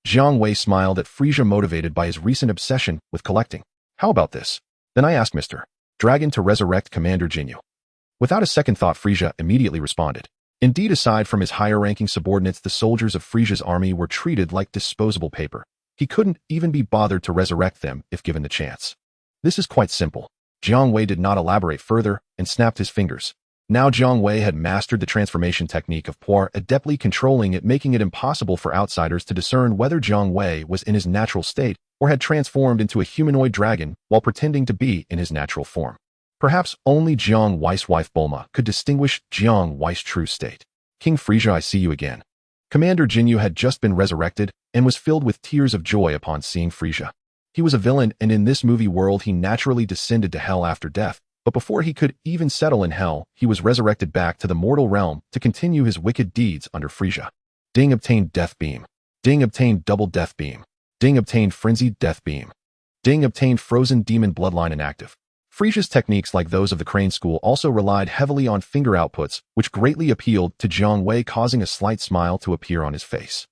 Jiang Wei smiled at Frieza, motivated by his recent obsession with collecting. How about this? Then I ask Mr. Dragon to resurrect Commander Jinyu. Without a second thought, Frieza immediately responded. Indeed, aside from his higher-ranking subordinates, the soldiers of Frieza's army were treated like disposable paper. He couldn't even be bothered to resurrect them if given the chance. This is quite simple. Jiang Wei did not elaborate further and snapped his fingers. Now Jiang Wei had mastered the transformation technique of Puar, adeptly controlling it, making it impossible for outsiders to discern whether Jiang Wei was in his natural state or had transformed into a humanoid dragon while pretending to be in his natural form. Perhaps only Jiang Wei's wife Bulma could distinguish Jiang Wei's true state. King Frieza, I see you again. Commander Jinyu had just been resurrected and was filled with tears of joy upon seeing Frieza. He was a villain, and in this movie world he naturally descended to hell after death, but before he could even settle in hell, he was resurrected back to the mortal realm to continue his wicked deeds under Frieza. Ding obtained Death Beam. Ding obtained Double Death Beam. Ding obtained Frenzied Death Beam. Ding obtained Frozen Demon Bloodline inactive. Frieza's techniques, like those of the Crane School, also relied heavily on finger outputs, which greatly appealed to Jiang Wei, causing a slight smile to appear on his face.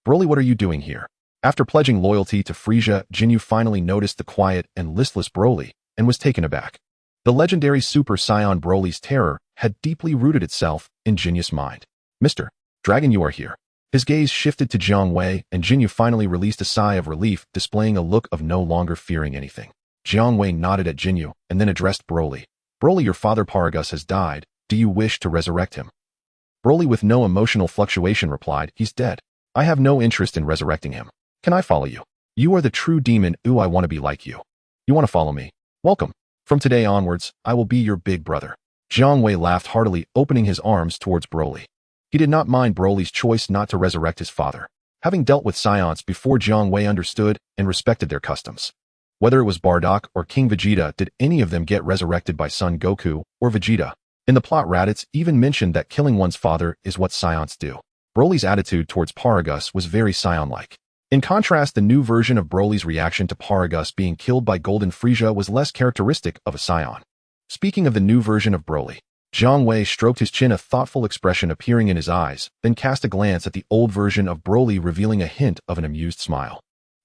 Broly, what are you doing here? After pledging loyalty to Frieza, Jinyu finally noticed the quiet and listless Broly and was taken aback. The legendary Super Saiyan Broly's terror had deeply rooted itself in Jinyu's mind. Mr. Dragon, you are here. His gaze shifted to Jiang Wei, and Jinyu finally released a sigh of relief, displaying a look of no longer fearing anything. Jiang Wei nodded at Jinyu and then addressed Broly. Broly, your father Paragus has died. Do you wish to resurrect him? Broly, with no emotional fluctuation, replied, he's dead. I have no interest in resurrecting him. Can I follow you? You are the true demon. Ooh, I want to be like you. You want to follow me? Welcome. From today onwards, I will be your big brother. Jiang Wei laughed heartily, opening his arms towards Broly. He did not mind Broly's choice not to resurrect his father. Having dealt with Saiyans before, Jiang Wei understood and respected their customs. Whether it was Bardock or King Vegeta, did any of them get resurrected by Son Goku or Vegeta? In the plot, Raditz even mentioned that killing one's father is what Saiyans do. Broly's attitude towards Paragus was very Saiyan-like. In contrast, the new version of Broly's reaction to Paragus being killed by Golden Frieza was less characteristic of a Saiyan. Speaking of the new version of Broly, Jiang Wei stroked his chin, a thoughtful expression appearing in his eyes, then cast a glance at the old version of Broly, revealing a hint of an amused smile.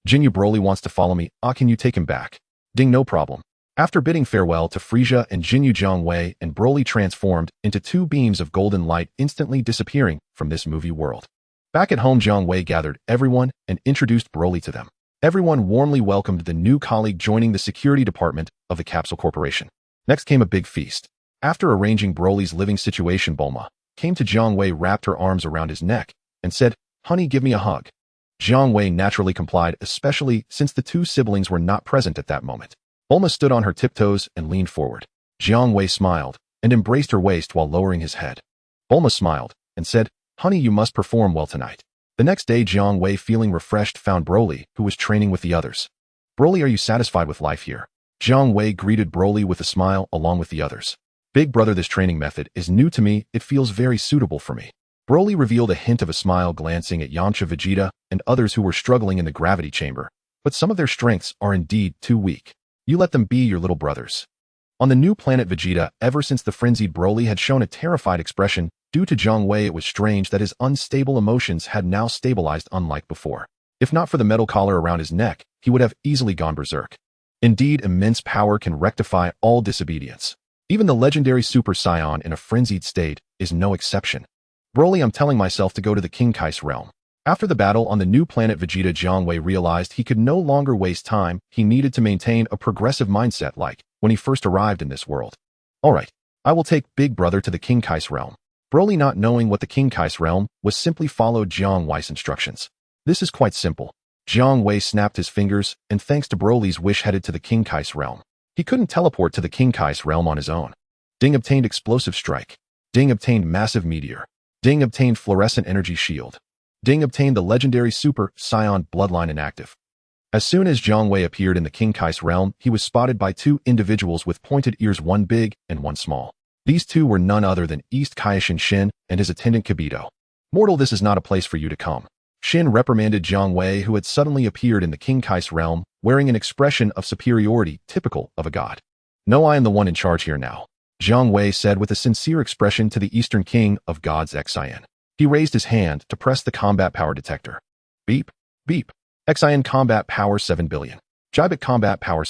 Jinyu, Broly wants to follow me. Can you take him back? Ding, no problem. After bidding farewell to Frieza and Jinyu, Jiang Wei and Broly transformed into 2 beams of golden light, instantly disappearing from this movie world. Back at home, Jiang Wei gathered everyone and introduced Broly to them. Everyone warmly welcomed the new colleague joining the security department of the Capsule Corporation. Next came a big feast. After arranging Broly's living situation, Bulma came to Jiang Wei, wrapped her arms around his neck, and said, honey, give me a hug. Jiang Wei naturally complied, especially since the two siblings were not present at that moment. Bulma stood on her tiptoes and leaned forward. Jiang Wei smiled and embraced her waist while lowering his head. Bulma smiled and said, "Honey, you must perform well tonight." The next day, Jiang Wei, feeling refreshed, found Broly, who was training with the others. "Broly, are you satisfied with life here?" Jiang Wei greeted Broly with a smile along with the others. "Big brother, this training method is new to me. It feels very suitable for me." Broly revealed a hint of a smile, glancing at Yamcha, Vegeta, and others who were struggling in the gravity chamber. "But some of their strengths are indeed too weak. You let them be your little brothers." On the new planet Vegeta, ever since the frenzied Broly had shown a terrified expression, due to Jiang Wei, it was strange that his unstable emotions had now stabilized unlike before. If not for the metal collar around his neck, he would have easily gone berserk. Indeed, immense power can rectify all disobedience. Even the legendary Super Saiyan in a frenzied state is no exception. "Broly, I'm telling myself to go to the King Kai's realm." After the battle on the new planet Vegeta, Jiang Wei realized he could no longer waste time. He needed to maintain a progressive mindset like when he first arrived in this world. "Alright, I will take Big Brother to the King Kai's realm." Broly, not knowing what the King Kai's realm was, simply followed Jiang Wei's instructions. "This is quite simple." Jiang Wei snapped his fingers and, thanks to Broly's wish, headed to the King Kai's realm. He couldn't teleport to the King Kai's realm on his own. Ding obtained explosive strike. Ding obtained massive meteor. Ding obtained fluorescent energy shield. Ding obtained the legendary Super Saiyan bloodline inactive. As soon as Jiang Wei appeared in the King Kai's realm, he was spotted by two individuals with pointed ears, one big and one small. These two were none other than East Kaioshin Shin and his attendant Kibito. "Mortal, this is not a place for you to come." Shin reprimanded Jiang Wei, who had suddenly appeared in the King Kai's realm, wearing an expression of superiority typical of a god. "No, I am the one in charge here now," Jiang Wei said with a sincere expression to the Eastern King of Gods, Xian. He raised his hand to press the combat power detector. Beep, beep. Xian combat power 7 billion. Jibit combat power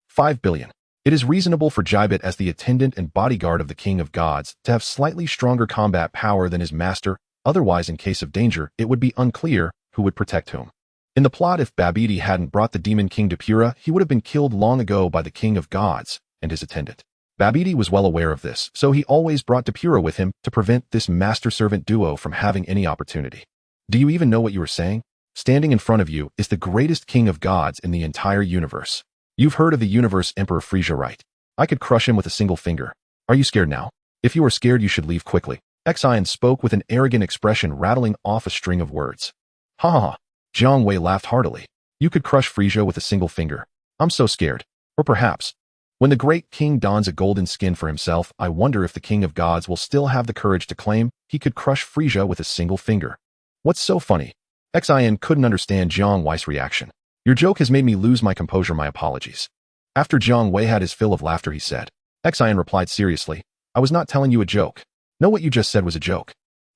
5 billion. It is reasonable for Jibit, as the attendant and bodyguard of the King of Gods, to have slightly stronger combat power than his master. Otherwise, in case of danger, it would be unclear who would protect whom. In the plot, if Babidi hadn't brought the Demon King to Pura, he would have been killed long ago by the King of Gods and his attendant. Babidi was well aware of this, so he always brought Depura with him to prevent this master-servant duo from having any opportunity. "Do you even know what you are saying? Standing in front of you is the greatest King of Gods in the entire universe. You've heard of the Universe Emperor Frieza, right? I could crush him with a single finger. Are you scared now? If you are scared, you should leave quickly." Xian spoke with an arrogant expression, rattling off a string of words. "Ha ha ha." Jiang Wei laughed heartily. "You could crush Frieza with a single finger. I'm so scared. Or perhaps, when the great king dons a golden skin for himself, I wonder if the King of Gods will still have the courage to claim he could crush Frieza with a single finger." "What's so funny?" Xian couldn't understand Jiang Wei's reaction. "Your joke has made me lose my composure. My apologies." After Jiang Wei had his fill of laughter, he said. Xian replied seriously, "I was not telling you a joke. No, what you just said was a joke."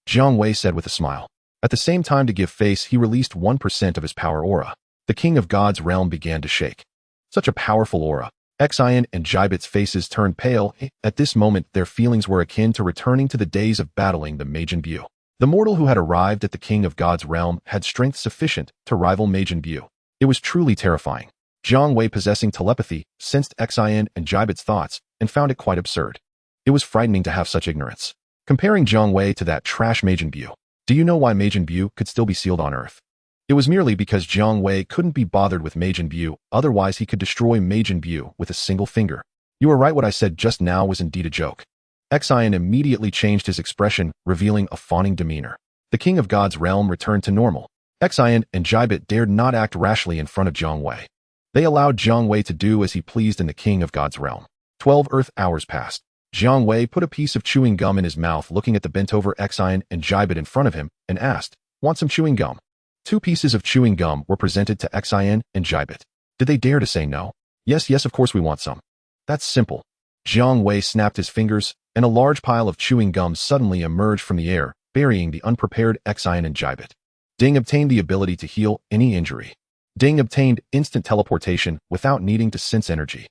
Jiang Wei said with a smile. At the same time, to give face, he released 1% of his power aura. The King of God's realm began to shake. Such a powerful aura. Xian and Jibit's faces turned pale. At this moment, their feelings were akin to returning to the days of battling the Majin Buu. The mortal who had arrived at the King of God's realm had strength sufficient to rival Majin Buu. It was truly terrifying. Jiang Wei, possessing telepathy, sensed Xian and Jibit's thoughts and found it quite absurd. It was frightening to have such ignorance. Comparing Jiang Wei to that trash Majin Buu. Do you know why Majin Buu could still be sealed on Earth? It was merely because Jiang Wei couldn't be bothered with Majin Buu, otherwise he could destroy Majin Buu with a single finger. "You were right, what I said just now was indeed a joke." Xian immediately changed his expression, revealing a fawning demeanor. The King of God's realm returned to normal. Xian and Jibit dared not act rashly in front of Jiang Wei. They allowed Jiang Wei to do as he pleased in the King of God's realm. 12 Earth hours passed. Jiang Wei put a piece of chewing gum in his mouth, looking at the bent-over Xian and Jibit in front of him, and asked, "Want some chewing gum?" 2 pieces of chewing gum were presented to Xian and Jibit. Did they dare to say no? Yes, of course we want some." "That's simple." Jiang Wei snapped his fingers, and a large pile of chewing gum suddenly emerged from the air, burying the unprepared Xian and Jibit. Ding obtained the ability to heal any injury. Ding obtained instant teleportation without needing to sense energy.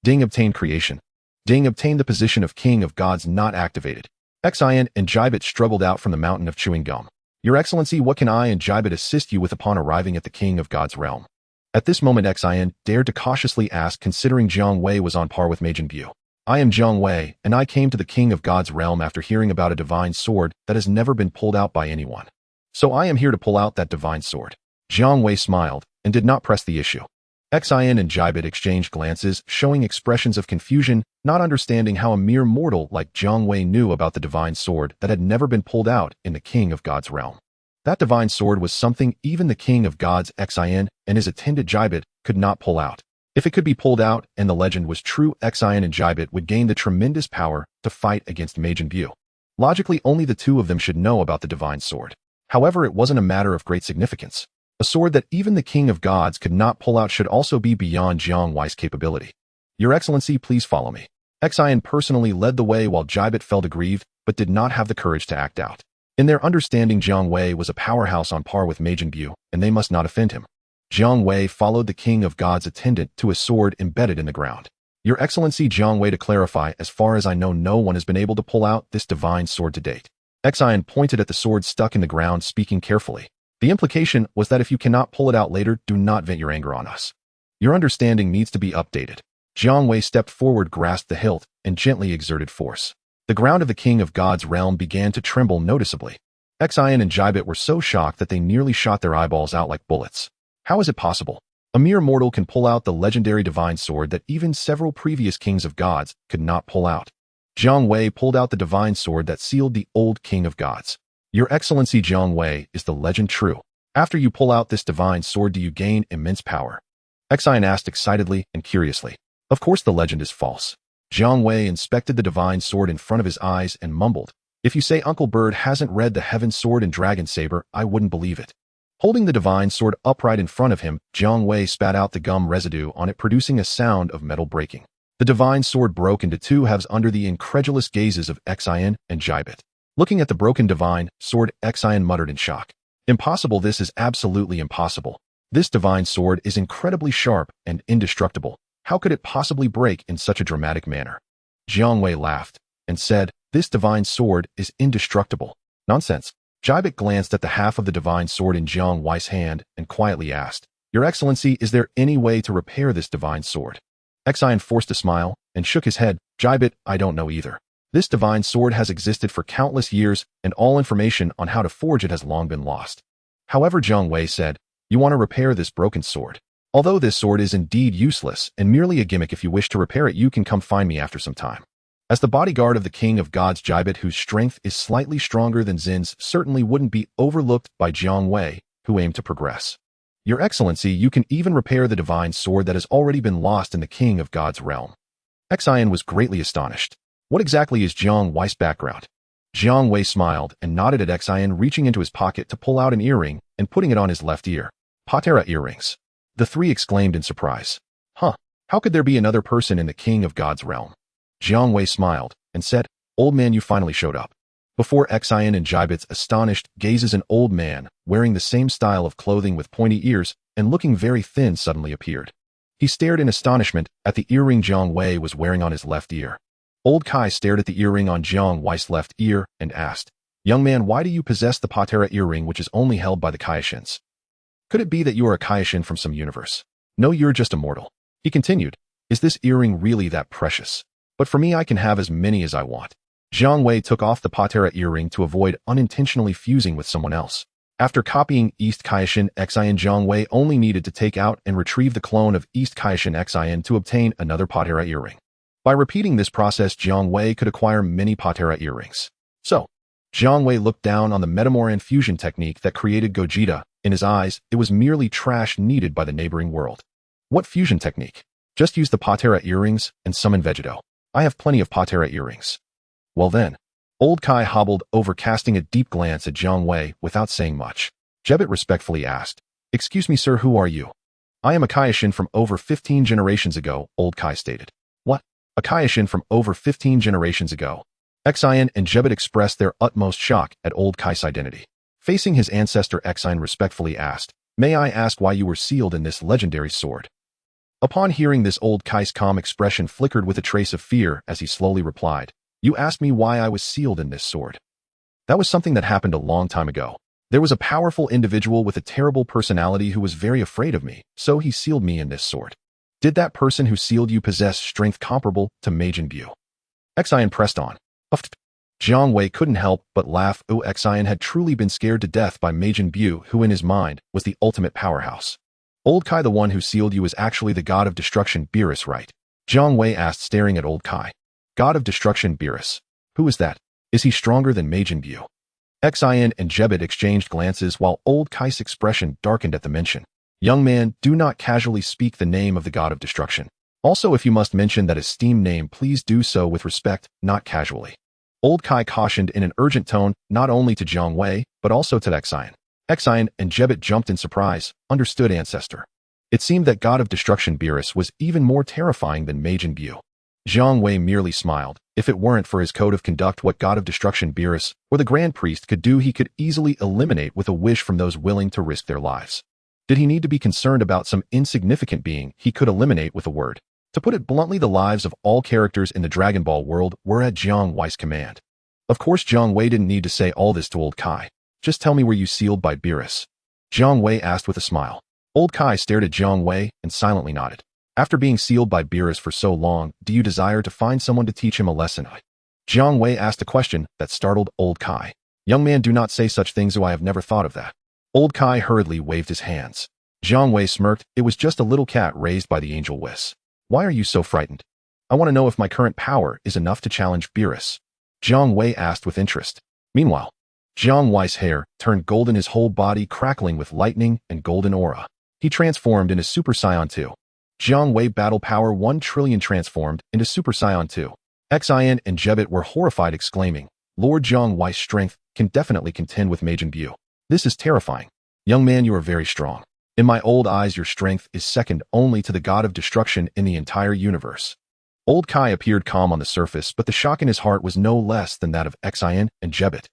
Ding obtained creation. Ding obtained the position of King of Gods not activated. Xian and Jibit struggled out from the mountain of chewing gum. "Your Excellency, what can I and Jibit assist you with upon arriving at the King of God's realm?" At this moment, Xian dared to cautiously ask, considering Jiang Wei was on par with Majin Buu. "I am Jiang Wei, and I came to the King of God's realm after hearing about a divine sword that has never been pulled out by anyone. So I am here to pull out that divine sword." Jiang Wei smiled and did not press the issue. Xian and Jibit exchanged glances, showing expressions of confusion, not understanding how a mere mortal like Jiang Wei knew about the divine sword that had never been pulled out in the King of God's realm. That divine sword was something even the King of Gods Xian and his attendant Jibit could not pull out. If it could be pulled out and the legend was true, Xian and Jibit would gain the tremendous power to fight against Majin Buu. Logically, only the two of them should know about the divine sword. However, it wasn't a matter of great significance. A sword that even the King of Gods could not pull out should also be beyond Jiang Wei's capability. Your Excellency, please follow me. Xian personally led the way while Jibit felt aggrieved, but did not have the courage to act out. In their understanding, Jiang Wei was a powerhouse on par with Majin Buu, and they must not offend him. Jiang Wei followed the King of Gods' attendant to a sword embedded in the ground. Your Excellency, Jiang Wei, to clarify, as far as I know, no one has been able to pull out this divine sword to date. Xian pointed at the sword stuck in the ground, speaking carefully. The implication was that if you cannot pull it out later, do not vent your anger on us. Your understanding needs to be updated. Jiang Wei stepped forward, grasped the hilt, and gently exerted force. The ground of the King of God's realm began to tremble noticeably. Xian and Jibit were so shocked that they nearly shot their eyeballs out like bullets. How is it possible? A mere mortal can pull out the legendary divine sword that even several previous kings of gods could not pull out. Jiang Wei pulled out the divine sword that sealed the old King of Gods. Your Excellency, Jiang Wei, is the legend true? After you pull out this divine sword, do you gain immense power? Xian asked excitedly and curiously. Of course the legend is false. Jiang Wei inspected the divine sword in front of his eyes and mumbled. If you say Uncle Bird hasn't read the Heaven Sword and Dragon Saber, I wouldn't believe it. Holding the divine sword upright in front of him, Jiang Wei spat out the gum residue on it, producing a sound of metal breaking. The divine sword broke into two halves under the incredulous gazes of Xian and Jibit. Looking at the broken divine sword, Xian muttered in shock. Impossible, this is absolutely impossible. This divine sword is incredibly sharp and indestructible. How could it possibly break in such a dramatic manner? Jiang Wei laughed and said, this divine sword is indestructible. Nonsense. Jibit glanced at the half of the divine sword in Jiang Wei's hand and quietly asked, Your Excellency, is there any way to repair this divine sword? Xian forced a smile and shook his head. Jibit, I don't know either. This divine sword has existed for countless years, and all information on how to forge it has long been lost. However, Jiang Wei said, you want to repair this broken sword. Although this sword is indeed useless and merely a gimmick, if you wish to repair it, you can come find me after some time. As the bodyguard of the King of Gods, Jibit, whose strength is slightly stronger than Zin's, certainly wouldn't be overlooked by Jiang Wei, who aimed to progress. Your Excellency, you can even repair the divine sword that has already been lost in the King of God's realm. Xian was greatly astonished. What exactly is Jiang Wei's background? Jiang Wei smiled and nodded at Xian, reaching into his pocket to pull out an earring and putting it on his left ear. Patera earrings. The three exclaimed in surprise. Huh, how could there be another person in the King of God's realm? Jiang Wei smiled and said, Old man, you finally showed up. Before Xian and Jibit's astonished gazes, an old man, wearing the same style of clothing with pointy ears and looking very thin, suddenly appeared. He stared in astonishment at the earring Jiang Wei was wearing on his left ear. Old Kai stared at the earring on Jiang Wei's left ear and asked, Young man, why do you possess the Patera earring which is only held by the Kaiashins? Could it be that you are a Kaiashin from some universe? No, you're just a mortal. He continued, Is this earring really that precious? But for me, I can have as many as I want. Jiang Wei took off the Patera earring to avoid unintentionally fusing with someone else. After copying East Kaiashin Xian, Jiang Wei only needed to take out and retrieve the clone of East Kaiashin Xian to obtain another Patera earring. By repeating this process, Jiang Wei could acquire many Patera earrings. So, Jiang Wei looked down on the Metamoran fusion technique that created Gogeta. In his eyes, it was merely trash needed by the neighboring world. What fusion technique? Just use the Patera earrings and summon Vegeta. I have plenty of Patera earrings. Well then. Old Kai hobbled over, casting a deep glance at Jiang Wei without saying much. Jibit respectfully asked, Excuse me, sir, who are you? I am a Kaiashin from over 15 generations ago, Old Kai stated. What? A Kaiashin from over 15 generations ago? Xian and Jibit expressed their utmost shock at Old Kai's identity. Facing his ancestor, Xian respectfully asked, May I ask why you were sealed in this legendary sword? Upon hearing this, Old Kai's calm expression flickered with a trace of fear as he slowly replied, You asked me why I was sealed in this sword. That was something that happened a long time ago. There was a powerful individual with a terrible personality who was very afraid of me, so he sealed me in this sword. Did that person who sealed you possess strength comparable to Majin Buu? Xian pressed on. Jiang Wei couldn't help but laugh. Xian had truly been scared to death by Majin Buu, who in his mind was the ultimate powerhouse. Old Kai, the one who sealed you, is actually the god of destruction, Beerus, right? Jiang Wei asked, staring at Old Kai. God of destruction, Beerus. Who is that? Is he stronger than Majin Buu? Xian and Jebet exchanged glances while Old Kai's expression darkened at the mention. Young man, do not casually speak the name of the god of destruction. Also, if you must mention that esteemed name, please do so with respect, not casually. Old Kai cautioned in an urgent tone, not only to Jiang Wei, but also to Xian. Xian and Jebet jumped in surprise. Understood, ancestor. It seemed that god of destruction Beerus was even more terrifying than Majin Buu. Jiang Wei merely smiled. If it weren't for his code of conduct, what god of destruction Beerus or the Grand Priest could do, he could easily eliminate with a wish from those willing to risk their lives. Did he need to be concerned about some insignificant being he could eliminate with a word? To put it bluntly, the lives of all characters in the Dragon Ball world were at Jiang Wei's command. Of course, Jiang Wei didn't need to say all this to Old Kai. Just tell me, were you sealed by Beerus? Jiang Wei asked with a smile. Old Kai stared at Jiang Wei and silently nodded. After being sealed by Beerus for so long, do you desire to find someone to teach him a lesson? Jiang Wei asked a question that startled Old Kai. Young man, do not say such things. I have never thought of that. Old Kai hurriedly waved his hands. Jiang Wei smirked. It was just a little cat raised by the angel Whis. Why are you so frightened? I want to know if my current power is enough to challenge Beerus. Jiang Wei asked with interest. Meanwhile, Jiang Wei's hair turned golden, his whole body crackling with lightning and golden aura. He transformed into Super Saiyan 2. Jiang Wei battle power 1 trillion transformed into Super Saiyan 2. Xian and Jebet were horrified, exclaiming, Lord Jiang Wei's strength can definitely contend with Majin Buu. This is terrifying. Young man, you are very strong. In my old eyes, your strength is second only to the god of destruction in the entire universe. Old Kai appeared calm on the surface, but the shock in his heart was no less than that of Xian and Jebet.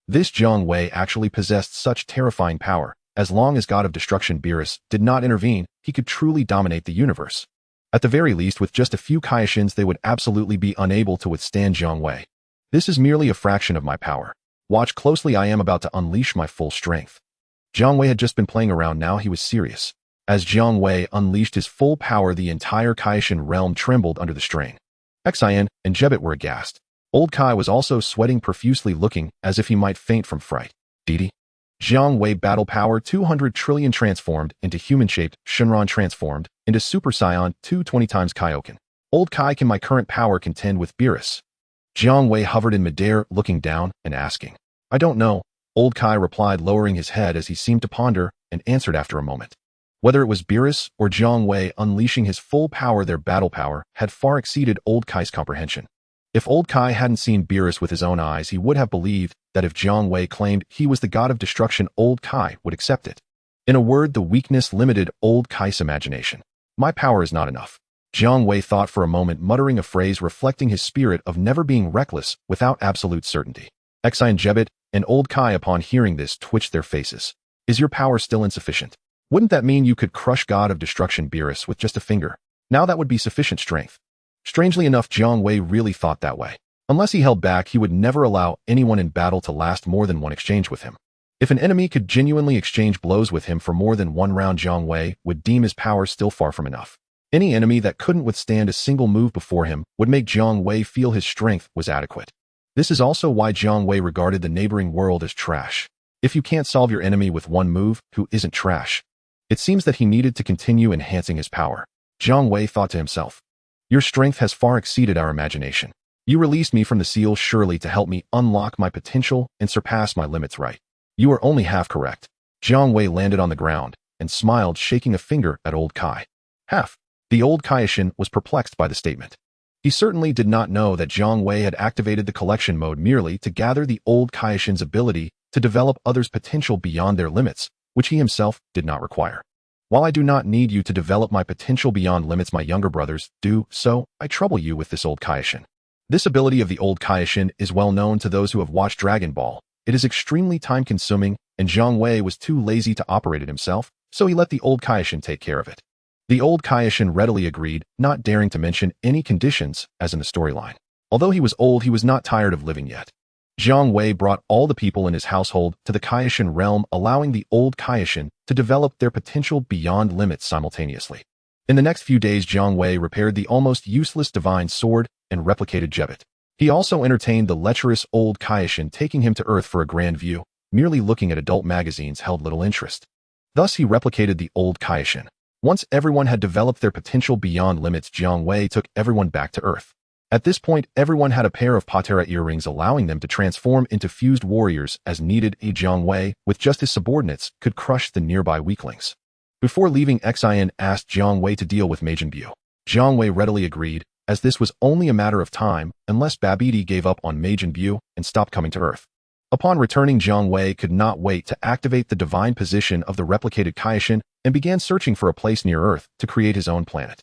This Jiang Wei actually possessed such terrifying power. As long as god of destruction Beerus did not intervene, he could truly dominate the universe. At the very least, with just a few Kaioshins, they would absolutely be unable to withstand Jiang Wei. This is merely a fraction of my power. Watch closely, I am about to unleash my full strength. Jiang Wei had just been playing around, now he was serious. As Jiang Wei unleashed his full power, the entire Kaishin realm trembled under the strain. Xian and Jebet were aghast. Old Kai was also sweating profusely, looking as if he might faint from fright. Didi. Jiang Wei battle power 200 trillion transformed into human-shaped, Shenron transformed into Super Saiyan 220 times Kaioken. Old Kai, can my current power contend with Beerus? Jiang Wei hovered in midair, looking down and asking. I don't know, Old Kai replied, lowering his head as he seemed to ponder, and answered after a moment. Whether it was Beerus or Jiang Wei unleashing his full power, their battle power had far exceeded Old Kai's comprehension. If Old Kai hadn't seen Beerus with his own eyes, he would have believed that if Jiang Wei claimed he was the god of destruction, Old Kai would accept it. In a word, the weakness limited Old Kai's imagination. My power is not enough. Jiang Wei thought for a moment, muttering a phrase reflecting his spirit of never being reckless without absolute certainty. Xian, Jebet and Old Kai, upon hearing this, twitched their faces. Is your power still insufficient? Wouldn't that mean you could crush god of destruction Beerus with just a finger? Now that would be sufficient strength. Strangely enough, Jiang Wei really thought that way. Unless he held back, he would never allow anyone in battle to last more than one exchange with him. If an enemy could genuinely exchange blows with him for more than one round, Jiang Wei would deem his power still far from enough. Any enemy that couldn't withstand a single move before him would make Jiang Wei feel his strength was adequate. This is also why Jiang Wei regarded the neighboring world as trash. If you can't solve your enemy with one move, who isn't trash? It seems that he needed to continue enhancing his power. Jiang Wei thought to himself. Your strength has far exceeded our imagination. You released me from the seal surely to help me unlock my potential and surpass my limits, right? You are only half correct. Jiang Wei landed on the ground and smiled, shaking a finger at Old Kai. Half. The old Kaishin was perplexed by the statement. He certainly did not know that Jiang Wei had activated the collection mode merely to gather the old Kaishin's ability to develop others' potential beyond their limits, which he himself did not require. While I do not need you to develop my potential beyond limits, my younger brothers do, so I trouble you with this old Kaishin. This ability of the old Kaishin is well known to those who have watched Dragon Ball. It is extremely time-consuming, and Jiang Wei was too lazy to operate it himself, so he let the old Kaishin take care of it. The old Kaishin readily agreed, not daring to mention any conditions, as in the storyline. Although he was old, he was not tired of living yet. Jiang Wei brought all the people in his household to the Kaishin realm, allowing the old Kaishin to develop their potential beyond limits simultaneously. In the next few days, Jiang Wei repaired the almost useless divine sword and replicated Jebet. He also entertained the lecherous old Kaishin, taking him to Earth for a grand view. Merely looking at adult magazines held little interest. Thus he replicated the old Kaishin. Once everyone had developed their potential beyond limits, Jiang Wei took everyone back to Earth. At this point, everyone had a pair of Patera earrings allowing them to transform into fused warriors as needed. Jiang Wei, with just his subordinates, could crush the nearby weaklings. Before leaving, Xian asked Jiang Wei to deal with Majin Buu. Jiang Wei readily agreed, as this was only a matter of time unless Babidi gave up on Majin Buu and stopped coming to Earth. Upon returning, Jiang Wei could not wait to activate the divine position of the replicated Kaishin and began searching for a place near Earth to create his own planet.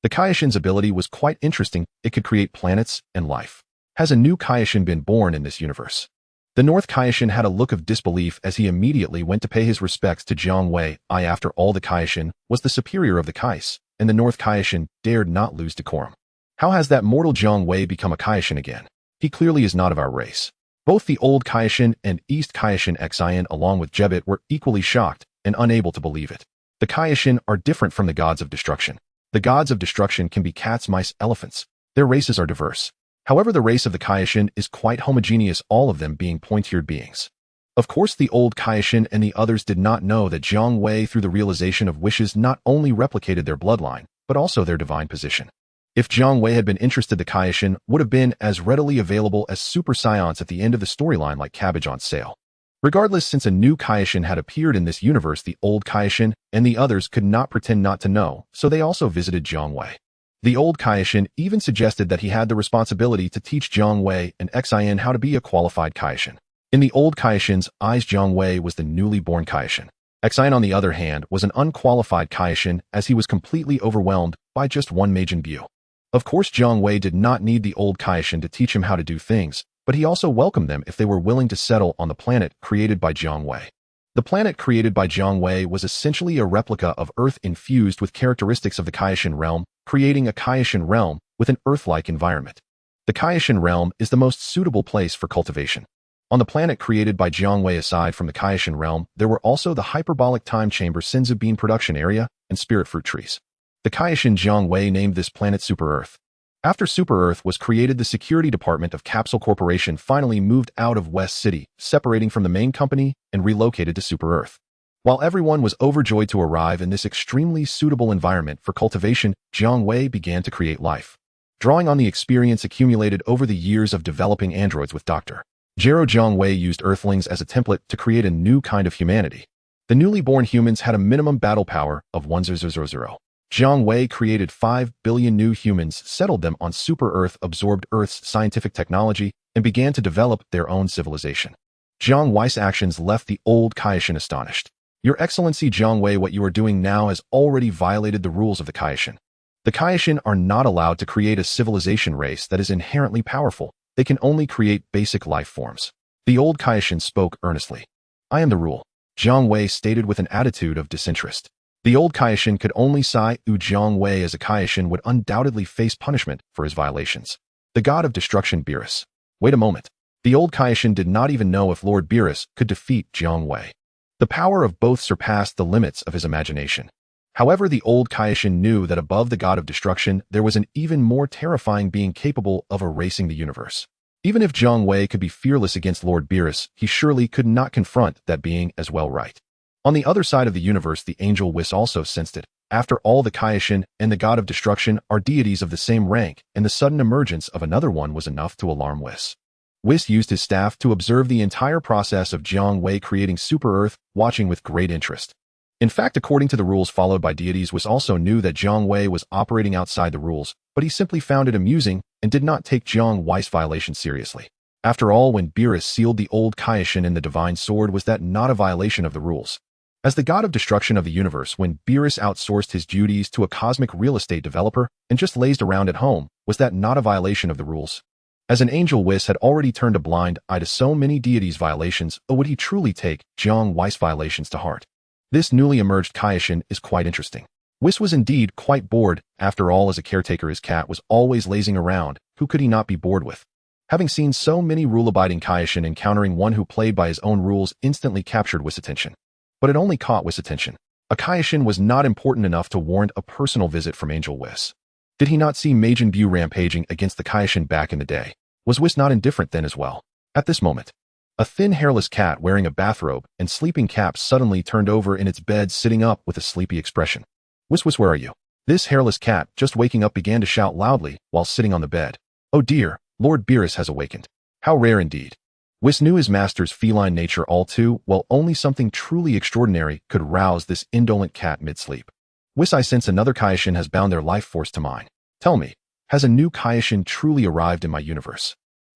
The Kaishin's ability was quite interesting. It could create planets and life. Has a new Kaishin been born in this universe? The North Kaishin had a look of disbelief as he immediately went to pay his respects to Jiang Wei. After all, the Kaishin was the superior of the Kais, and the North Kaishin dared not lose decorum. How has that mortal Jiang Wei become a Kaishin again? He clearly is not of our race. Both the old Kaishin and East Kaishin Xian along with Jebit were equally shocked and unable to believe it. The Kaishin are different from the gods of destruction. The gods of destruction can be cats, mice, elephants. Their races are diverse. However, the race of the Kaishin is quite homogeneous, all of them being point-eared beings. Of course, the old Kaishin and the others did not know that Jiang Wei, through the realization of wishes, not only replicated their bloodline, but also their divine position. If Jiang Wei had been interested, the Kaishin would have been as readily available as Super Saiyans at the end of the storyline, like cabbage on sale. Regardless, since a new Kaishin had appeared in this universe, the old Kaishin and the others could not pretend not to know, so they also visited Jiang Wei. The old Kaishin even suggested that he had the responsibility to teach Jiang Wei and Xian how to be a qualified Kaishin. In the old Kaishin's eyes, Jiang Wei was the newly born Kaishin. Xian, on the other hand, was an unqualified Kaishin, as he was completely overwhelmed by just one Majin Buu. Of course, Jiang Wei did not need the old Kaishin to teach him how to do things, but he also welcomed them if they were willing to settle on the planet created by Jiang Wei. The planet created by Jiang Wei was essentially a replica of Earth infused with characteristics of the Kaishin realm, creating a Kaishin realm with an Earth-like environment. The Kaishin realm is the most suitable place for cultivation. On the planet created by Jiang Wei, aside from the Kaishin realm, there were also the hyperbolic time chamber, Senzu bean production area, and spirit fruit trees. The Kaishin Jiang Wei named this planet Super Earth. After Super Earth was created, the security department of Capsule Corporation finally moved out of West City, separating from the main company and relocated to Super Earth. While everyone was overjoyed to arrive in this extremely suitable environment for cultivation, Jiang Wei began to create life. Drawing on the experience accumulated over the years of developing androids with Dr. Jero, Jiang Wei used Earthlings as a template to create a new kind of humanity. The newly born humans had a minimum battle power of 1000. Jiang Wei created 5 billion new humans, settled them on Super Earth, absorbed Earth's scientific technology, and began to develop their own civilization. Jiang Wei's actions left the old Kaishin astonished. Your Excellency Jiang Wei, what you are doing now has already violated the rules of the Kaishin. The Kaishin are not allowed to create a civilization race that is inherently powerful. They can only create basic life forms. The old Kaishin spoke earnestly. I am the rule, Jiang Wei stated with an attitude of disinterest. The old Kaishin could only sigh. Jiang Wei as a Kaishin would undoubtedly face punishment for his violations. The god of destruction, Beerus. Wait a moment. The old Kaishin did not even know if Lord Beerus could defeat Jiang Wei. The power of both surpassed the limits of his imagination. However, the old Kaishin knew that above the god of destruction, there was an even more terrifying being capable of erasing the universe. Even if Jiang Wei could be fearless against Lord Beerus, he surely could not confront that being as well, right? On the other side of the universe, the angel Whis also sensed it. After all, the Kaishin and the god of destruction are deities of the same rank, and the sudden emergence of another one was enough to alarm Whis. Whis used his staff to observe the entire process of Jiang Wei creating Super Earth, watching with great interest. In fact, according to the rules followed by deities, Whis also knew that Jiang Wei was operating outside the rules, but he simply found it amusing and did not take Jiang Wei's violation seriously. After all, when Beerus sealed the old Kaishin in the divine sword, was that not a violation of the rules? As the god of destruction of the universe, when Beerus outsourced his duties to a cosmic real estate developer and just lazed around at home, was that not a violation of the rules? As an angel, Whis had already turned a blind eye to so many deities' violations, or would he truly take Jiang Wei's violations to heart? This newly emerged Kaishin is quite interesting. Whis was indeed quite bored. After all, as a caretaker, his cat was always lazing around. Who could he not be bored with? Having seen so many rule-abiding Kaishin, encountering one who played by his own rules instantly captured Whis' attention. But it only caught Whis' attention. A Kaishin was not important enough to warrant a personal visit from Angel Whis. Did he not see Majin Buu rampaging against the Kaishin back in the day? Was Whis not indifferent then as well? At this moment, a thin hairless cat wearing a bathrobe and sleeping cap suddenly turned over in its bed, sitting up with a sleepy expression. Whis, where are you? This hairless cat, just waking up, began to shout loudly while sitting on the bed. Oh dear, Lord Beerus has awakened. How rare indeed. Whis knew his master's feline nature all too well. Only something truly extraordinary could rouse this indolent cat mid-sleep. Whis, I sense another Kaioshin has bound their life force to mine. Tell me, has a new Kaioshin truly arrived in my universe?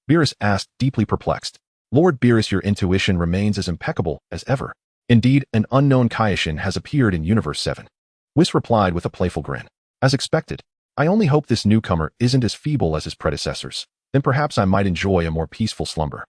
Beerus asked, deeply perplexed. Lord Beerus, your intuition remains as impeccable as ever. Indeed, an unknown Kaioshin has appeared in Universe 7. Whis replied with a playful grin. As expected. I only hope this newcomer isn't as feeble as his predecessors. Then perhaps I might enjoy a more peaceful slumber.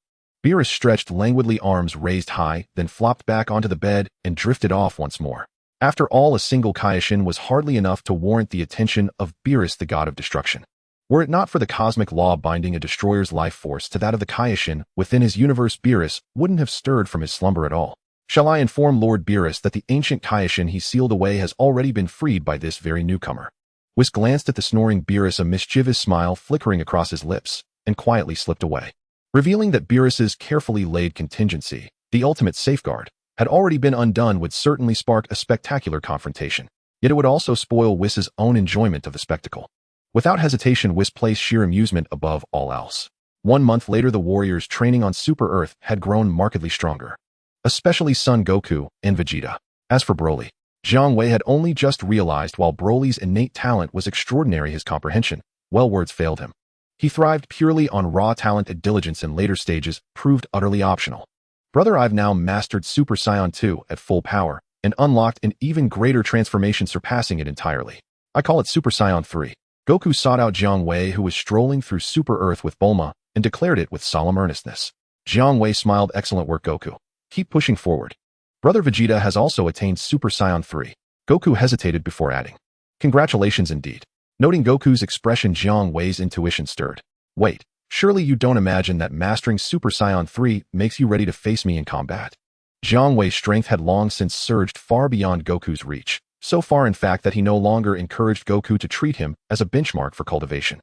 Beerus stretched languidly, arms raised high, then flopped back onto the bed and drifted off once more. After all, a single Kaioshin was hardly enough to warrant the attention of Beerus, the god of destruction. Were it not for the cosmic law binding a destroyer's life force to that of the Kaioshin within his universe, Beerus wouldn't have stirred from his slumber at all. Shall I inform Lord Beerus that the ancient Kaioshin he sealed away has already been freed by this very newcomer? Whis glanced at the snoring Beerus, a mischievous smile flickering across his lips, and quietly slipped away, revealing that Beerus's carefully laid contingency, the ultimate safeguard, had already been undone. Would certainly spark a spectacular confrontation, yet it would also spoil Whis's own enjoyment of the spectacle. Without hesitation, Whis placed sheer amusement above all else. 1 month later, the warriors training on Super Earth had grown markedly stronger, especially Son Goku and Vegeta. As for Broly, Jiang Wei had only just realized while Broly's innate talent was extraordinary, his comprehension, well, words failed him. He thrived purely on raw talent, and diligence in later stages proved utterly optional. Brother, I've now mastered Super Saiyan 2 at full power and unlocked an even greater transformation, surpassing it entirely. I call it Super Saiyan 3. Goku sought out Jiang Wei, who was strolling through Super Earth with Bulma, and declared it with solemn earnestness. Jiang Wei smiled. Excellent work, Goku. Keep pushing forward. Brother Vegeta has also attained Super Saiyan 3. Goku hesitated before adding, congratulations indeed. Noting Goku's expression, Jiang Wei's intuition stirred. Wait, surely you don't imagine that mastering Super Saiyan 3 makes you ready to face me in combat? Jiang Wei's strength had long since surged far beyond Goku's reach, so far in fact that he no longer encouraged Goku to treat him as a benchmark for cultivation.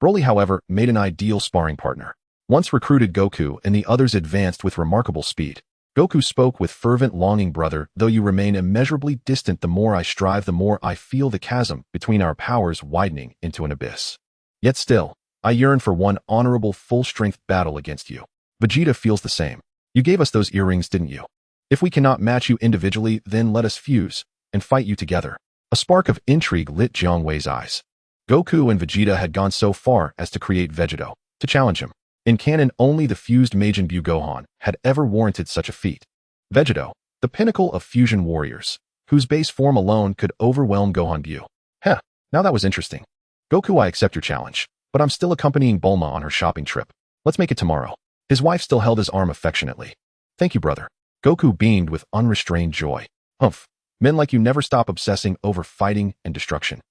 Broly, however, made an ideal sparring partner. Once recruited, Goku and the others advanced with remarkable speed. Goku spoke with fervent longing. Brother, though you remain immeasurably distant, the more I strive, the more I feel the chasm between our powers widening into an abyss. Yet still, I yearn for one honorable full-strength battle against you. Vegeta feels the same. You gave us those earrings, didn't you? If we cannot match you individually, then let us fuse and fight you together. A spark of intrigue lit Jiang Wei's eyes. Goku and Vegeta had gone so far as to create Vegeto to challenge him. In canon, only the fused Majin Buu Gohan had ever warranted such a feat. Vegeto, the pinnacle of fusion warriors, whose base form alone could overwhelm Gohan Buu. Heh, now that was interesting. Goku, I accept your challenge, but I'm still accompanying Bulma on her shopping trip. Let's make it tomorrow. His wife still held his arm affectionately. Thank you, brother. Goku beamed with unrestrained joy. Humph. Men like you never stop obsessing over fighting and destruction.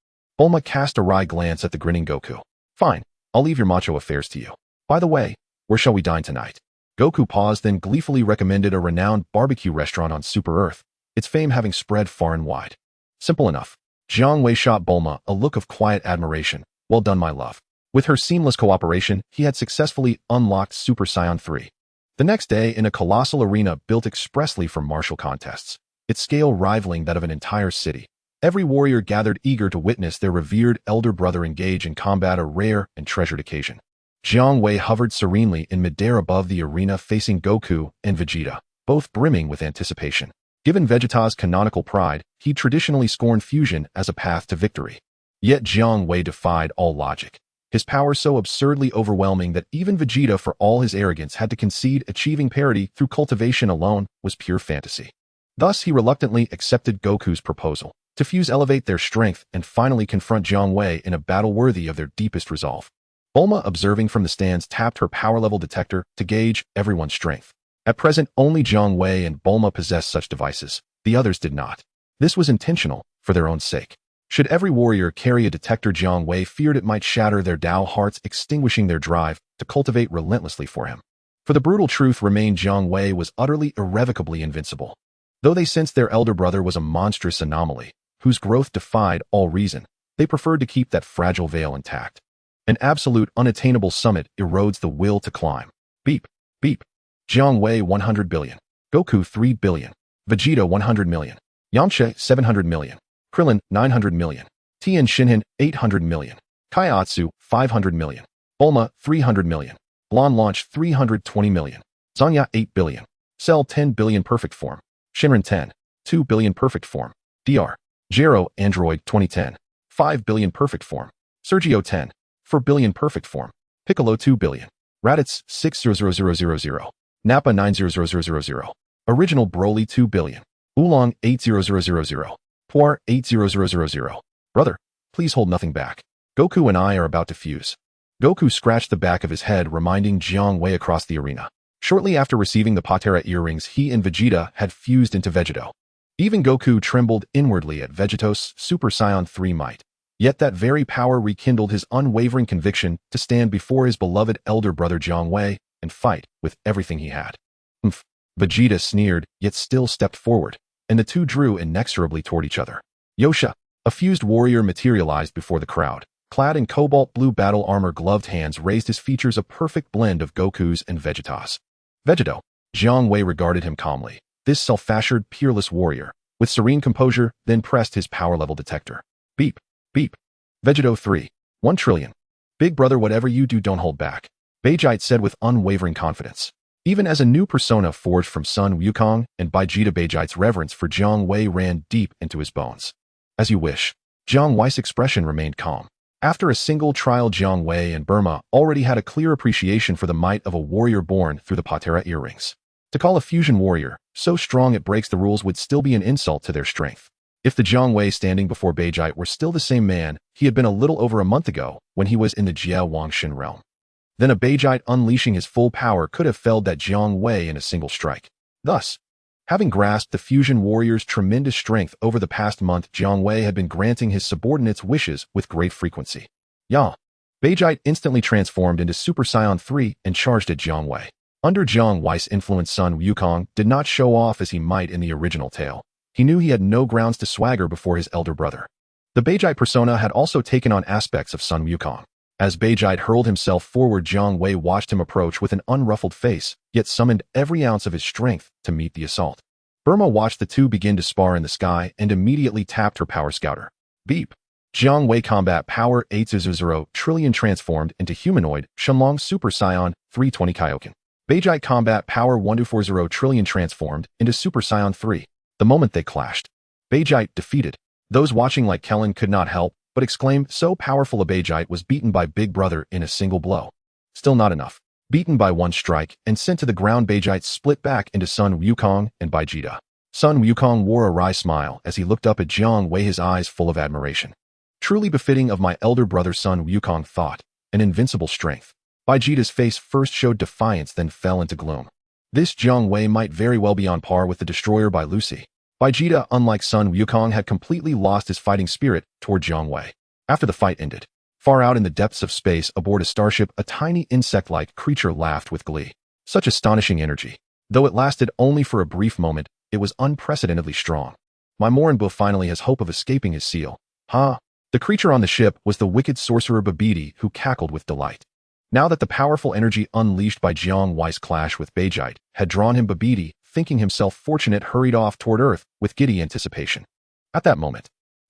Bulma cast a wry glance at the grinning Goku. Fine, I'll leave your macho affairs to you. By the way, where shall we dine tonight? Goku paused, then gleefully recommended a renowned barbecue restaurant on Super Earth, its fame having spread far and wide. Simple enough. Jiang Wei shot Bulma a look of quiet admiration. Well done, my love. With her seamless cooperation, he had successfully unlocked Super Saiyan 3. The next day, in a colossal arena built expressly for martial contests, its scale rivaling that of an entire city, every warrior gathered eager to witness their revered elder brother engage in combat, a rare and treasured occasion. Jiang Wei hovered serenely in midair above the arena, facing Goku and Vegeta, both brimming with anticipation. Given Vegeta's canonical pride, he traditionally scorned fusion as a path to victory. Yet Jiang Wei defied all logic, his power so absurdly overwhelming that even Vegeta, for all his arrogance, had to concede achieving parity through cultivation alone was pure fantasy. Thus, he reluctantly accepted Goku's proposal to fuse, elevate their strength, and finally confront Jiang Wei in a battle worthy of their deepest resolve. Bulma, observing from the stands, tapped her power level detector to gauge everyone's strength. At present, only Jiang Wei and Bulma possessed such devices. The others did not. This was intentional, for their own sake. Should every warrior carry a detector, Jiang Wei feared it might shatter their Tao hearts, extinguishing their drive to cultivate relentlessly for him. For the brutal truth remained, Jiang Wei was utterly, irrevocably invincible. Though they sensed their elder brother was a monstrous anomaly, whose growth defied all reason, they preferred to keep that fragile veil intact. An absolute unattainable summit erodes the will to climb. Beep, beep. Jiang Wei 100 billion. Goku 3 billion. Vegeta 100 million. Yamcha 700 million. Krillin 900 million. Tien Shinhan 800 million. Kaiatsu 500 million. Bulma 300 million. Blonde Launch 320 million. Zanya 8 billion. Cell 10 billion perfect form. Shenron 10. 2 billion perfect form. Dr. Gero Android 2010. 5 billion perfect form. Sergio 10. 4 billion perfect form. Piccolo 2 billion. Raditz 6000000. Nappa 9000000. Original Broly 2 billion. Oolong 80000. Poir 80000. Brother, please hold nothing back. Goku and I are about to fuse. Goku scratched the back of his head, reminding Jiang Wei across the arena. Shortly after receiving the Patera earrings, he and Vegeta had fused into Vegeto. Even Goku trembled inwardly at Vegeto's Super Saiyan 3 might. Yet that very power rekindled his unwavering conviction to stand before his beloved elder brother Jiang Wei and fight with everything he had. Vegeta sneered, yet still stepped forward, and the two drew inexorably toward each other. Yosha, a fused warrior, materialized before the crowd. Clad in cobalt blue battle armor, gloved hands raised his features, a perfect blend of Goku's and Vegeta's. Vegeto. Jiang Wei regarded him calmly. This self-fashioned, peerless warrior, with serene composure, then pressed his power level detector. Beep, beep. Vegeto 3. 1 trillion. Big brother, whatever you do, don't hold back. Vegeta said with unwavering confidence. Even as a new persona forged from Sun Wukong and Vegeta, Vegeta's reverence for Jiang Wei ran deep into his bones. As you wish. Jiang Wei's expression remained calm. After a single trial, Jiang Wei and Burma already had a clear appreciation for the might of a warrior born through the Patera earrings. To call a fusion warrior so strong it breaks the rules would still be an insult to their strength. If the Jiang Wei standing before Vegeta were still the same man he had been a little over a month ago when he was in the Jie Wangshin realm, then a Vegeta unleashing his full power could have felled that Jiang Wei in a single strike. Thus, having grasped the fusion warrior's tremendous strength over the past month, Jiang Wei had been granting his subordinates wishes with great frequency. Ya! Vegeta instantly transformed into Super Saiyan 3 and charged at Jiang Wei. Under Jiang Wei's influence, Sun Wukong did not show off as he might in the original tale. He knew he had no grounds to swagger before his elder brother. The Vegeta persona had also taken on aspects of Sun Wukong. As Vegeta hurled himself forward, Jiang Wei watched him approach with an unruffled face, yet summoned every ounce of his strength to meet the assault. Burma watched the two begin to spar in the sky and immediately tapped her power scouter. Beep. Jiang Wei combat power 800 trillion transformed into humanoid Shenlong Super Saiyan 320 Kaioken. Vegeta combat power 1240 trillion transformed into Super Saiyan 3. The moment they clashed, Vegeta defeated. Those watching like Kellen could not help but exclaim, so powerful a Vegeta was beaten by Big Brother in a single blow. Still not enough. Beaten by one strike and sent to the ground, Vegeta split back into Sun Wukong and Vegeta. Sun Wukong wore a wry smile as he looked up at Jiang Wei, his eyes full of admiration. Truly befitting of my elder brother, Sun Wukong thought, an invincible strength. Vegeta's face first showed defiance, then fell into gloom. This Jiang Wei might very well be on par with the destroyer by Lucy. Vegeta, unlike Sun Wukong, had completely lost his fighting spirit toward Jiang Wei. After the fight ended, far out in the depths of space aboard a starship, a tiny insect-like creature laughed with glee. Such astonishing energy. Though it lasted only for a brief moment, it was unprecedentedly strong. My Morinbo finally has hope of escaping his seal. Ha! The creature on the ship was the wicked sorcerer Babidi, who cackled with delight. Now that the powerful energy unleashed by Jiang Wei's clash with Vegeta had drawn him, Babidi, thinking himself fortunate, hurried off toward Earth with giddy anticipation. At that moment,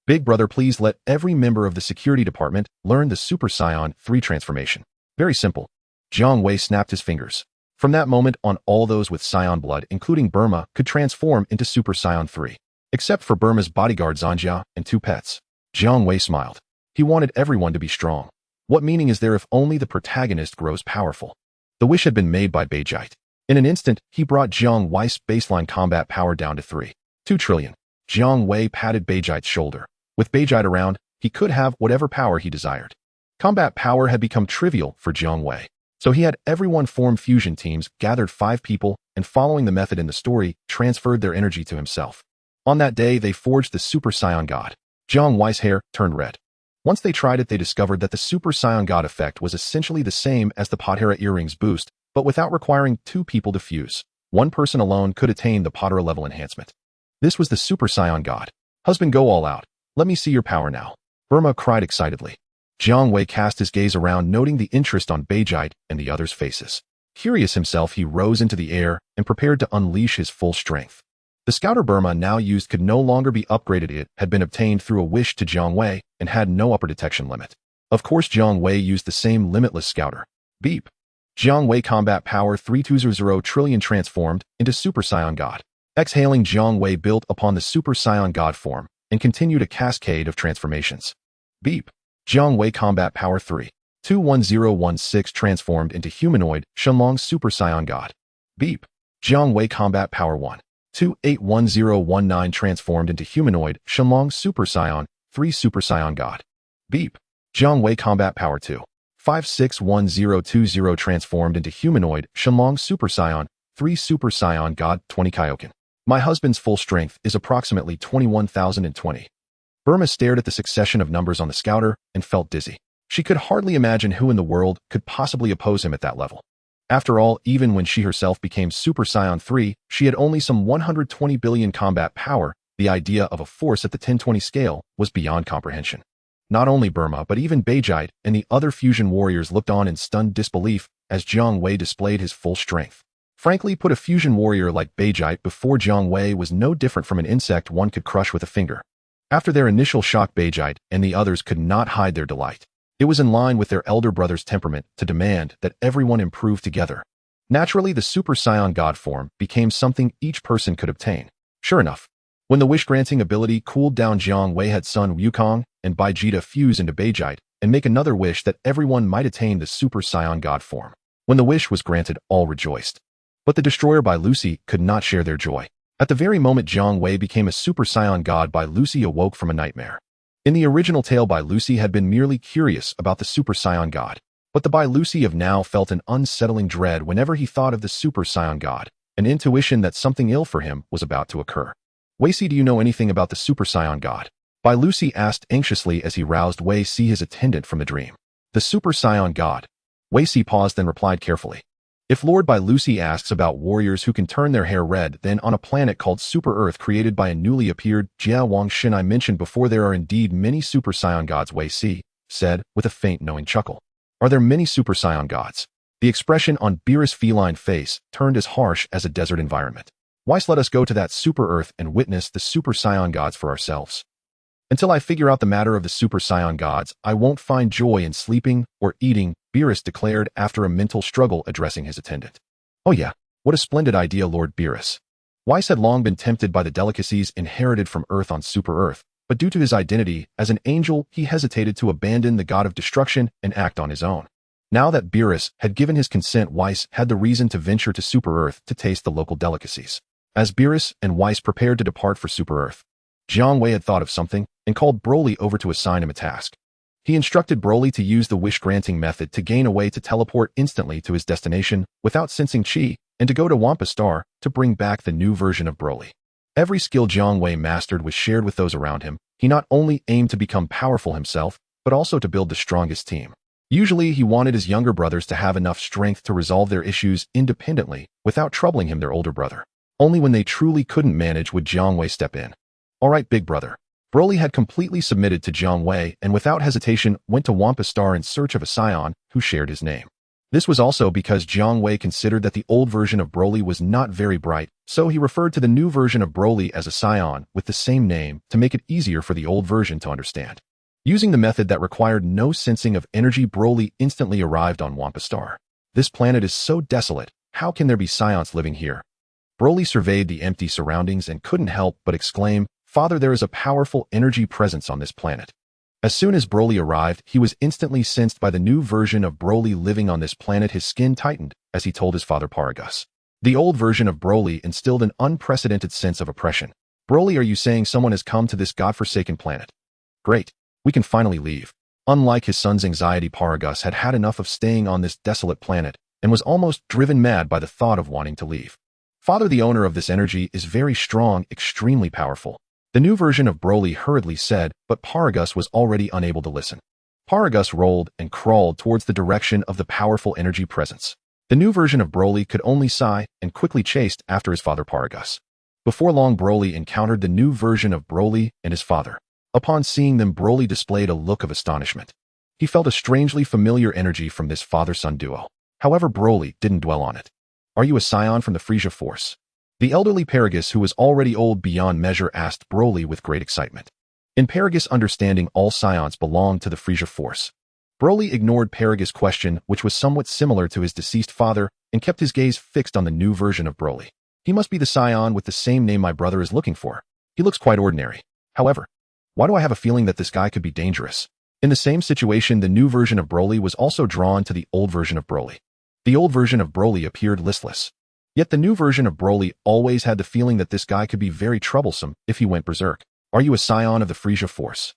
Big Brother, please let every member of the security department learn the Super Saiyan 3 transformation. Very simple. Jiang Wei snapped his fingers. From that moment on, all those with Saiyan blood, including Burma, could transform into Super Saiyan 3. Except for Burma's bodyguard Zanjia and two pets. Jiang Wei smiled. He wanted everyone to be strong. What meaning is there if only the protagonist grows powerful? The wish had been made by Vegeta. In an instant, he brought Jiang Wei's baseline combat power down to 2 trillion. Jiang Wei patted Vegeta's shoulder. With Vegeta around, he could have whatever power he desired. Combat power had become trivial for Jiang Wei, so he had everyone form fusion teams, gathered 5 people, and following the method in the story, transferred their energy to himself. On that day, they forged the Super Saiyan God. Jiang Wei's hair turned red. Once they tried it, they discovered that the Super Saiyan God effect was essentially the same as the Patera earrings boost, but without requiring 2 people to fuse. One person alone could attain the Patera level enhancement. This was the Super Saiyan God. Husband, go all out. Let me see your power now. Burma cried excitedly. Jiang Wei cast his gaze around, noting the interest on Beijite and the others' faces. Curious himself, he rose into the air and prepared to unleash his full strength. The scouter Burma now used could no longer be upgraded. It had been obtained through a wish to Jiang Wei and had no upper detection limit. Of course, Jiang Wei used the same limitless scouter. Beep. Jiang Wei combat power 3200 trillion transformed into Super Saiyan God. Exhaling, Jiang Wei built upon the Super Saiyan God form and continued a cascade of transformations. Beep. Jiang Wei combat power 3.21016 transformed into humanoid Shenlong Super Saiyan God. Beep. Jiang Wei combat power 1.281019 transformed into humanoid Shenlong Super Saiyan 3 Super Saiyan God. Beep. Jiang Wei combat power 2.561020 transformed into humanoid Shenlong Super Saiyan 3 Super Saiyan God 20 Kaioken. My husband's full strength is approximately 21,020. Burma stared at the succession of numbers on the scouter and felt dizzy. She could hardly imagine who in the world could possibly oppose him at that level. After all, even when she herself became Super Saiyan 3, she had only some 120 billion combat power. The idea of a force at the 1020 scale was beyond comprehension. Not only Burma, but even Beijite and the other fusion warriors looked on in stunned disbelief as Jiang Wei displayed his full strength. Frankly, put a fusion warrior like Beijite before Jiang Wei was no different from an insect one could crush with a finger. After their initial shock, Beijite and the others could not hide their delight. It was in line with their elder brother's temperament to demand that everyone improve together. Naturally, the Super Saiyan God form became something each person could obtain. Sure enough, when the wish-granting ability cooled down, Jiang Wei had son Wukong and Vegeta fuse into Beijite and make another wish that everyone might attain the Super Saiyan God form. When the wish was granted, all rejoiced. But the destroyer by Lucy could not share their joy. At the very moment Jiang Wei became a Super Saiyan God, Bai Lucy awoke from a nightmare. In the original tale, Bai Lucy had been merely curious about the Super Saiyan God, but the Bai Lucy of now felt an unsettling dread whenever he thought of the Super Saiyan God, an intuition that something ill for him was about to occur. Wei Si, do you know anything about the Super Saiyan God? Bai Lucy asked anxiously as he roused Wei Si, his attendant, from the dream. The Super Saiyan God. Wei Si paused, then replied carefully. If Lord Bai Lucy asks about warriors who can turn their hair red, then on a planet called Super Earth created by a newly appeared Jia Wang Shin I mentioned before, there are indeed many Super Saiyan gods, Wei Si said with a faint knowing chuckle. Are there many Super Saiyan gods? The expression on Beerus' feline face turned as harsh as a desert environment. Why's let us go to that Super Earth and witness the Super Saiyan gods for ourselves. Until I figure out the matter of the Super Saiyan gods, I won't find joy in sleeping or eating, Beerus declared after a mental struggle, addressing his attendant. Oh yeah, what a splendid idea, Lord Beerus. Weiss had long been tempted by the delicacies inherited from Earth on Super Earth, but due to his identity as an angel, he hesitated to abandon the god of destruction and act on his own. Now that Beerus had given his consent, Weiss had the reason to venture to Super Earth to taste the local delicacies. As Beerus and Weiss prepared to depart for Super Earth, Jiang Wei had thought of something and called Broly over to assign him a task. He instructed Broly to use the wish-granting method to gain a way to teleport instantly to his destination without sensing chi, and to go to Wampa Star to bring back the new version of Broly. Every skill Jiang Wei mastered was shared with those around him. He not only aimed to become powerful himself, but also to build the strongest team. Usually, he wanted his younger brothers to have enough strength to resolve their issues independently without troubling him, their older brother. Only when they truly couldn't manage would Jiang Wei step in. All right, big brother. Broly had completely submitted to Jiang Wei and without hesitation went to Wampa Star in search of a Saiyan who shared his name. This was also because Jiang Wei considered that the old version of Broly was not very bright, so he referred to the new version of Broly as a Saiyan with the same name to make it easier for the old version to understand. Using the method that required no sensing of energy, Broly instantly arrived on Wampa Star. This planet is so desolate, how can there be Saiyans living here? Broly surveyed the empty surroundings and couldn't help but exclaim, Father, there is a powerful energy presence on this planet. As soon as Broly arrived, he was instantly sensed by the new version of Broly living on this planet. His skin tightened as he told his father Paragus. The old version of Broly instilled an unprecedented sense of oppression. Broly, are you saying someone has come to this godforsaken planet? Great. We can finally leave. Unlike his son's anxiety, Paragus had had enough of staying on this desolate planet and was almost driven mad by the thought of wanting to leave. Father, the owner of this energy is very strong, extremely powerful. The new version of Broly hurriedly said, but Paragus was already unable to listen. Paragus rolled and crawled towards the direction of the powerful energy presence. The new version of Broly could only sigh and quickly chased after his father Paragus. Before long, Broly encountered the new version of Broly and his father. Upon seeing them, Broly displayed a look of astonishment. He felt a strangely familiar energy from this father-son duo. However, Broly didn't dwell on it. Are you a scion from the Frieza Force? The elderly Paragus, who was already old beyond measure, asked Broly with great excitement. In Paragus' understanding, all scions belonged to the Frieza Force. Broly ignored Paragus' question, which was somewhat similar to his deceased father, and kept his gaze fixed on the new version of Broly. He must be the scion with the same name my brother is looking for. He looks quite ordinary. However, why do I have a feeling that this guy could be dangerous? In the same situation, the new version of Broly was also drawn to the old version of Broly. The old version of Broly appeared listless. Yet the new version of Broly always had the feeling that this guy could be very troublesome if he went berserk. Are you a scion of the Frieza Force?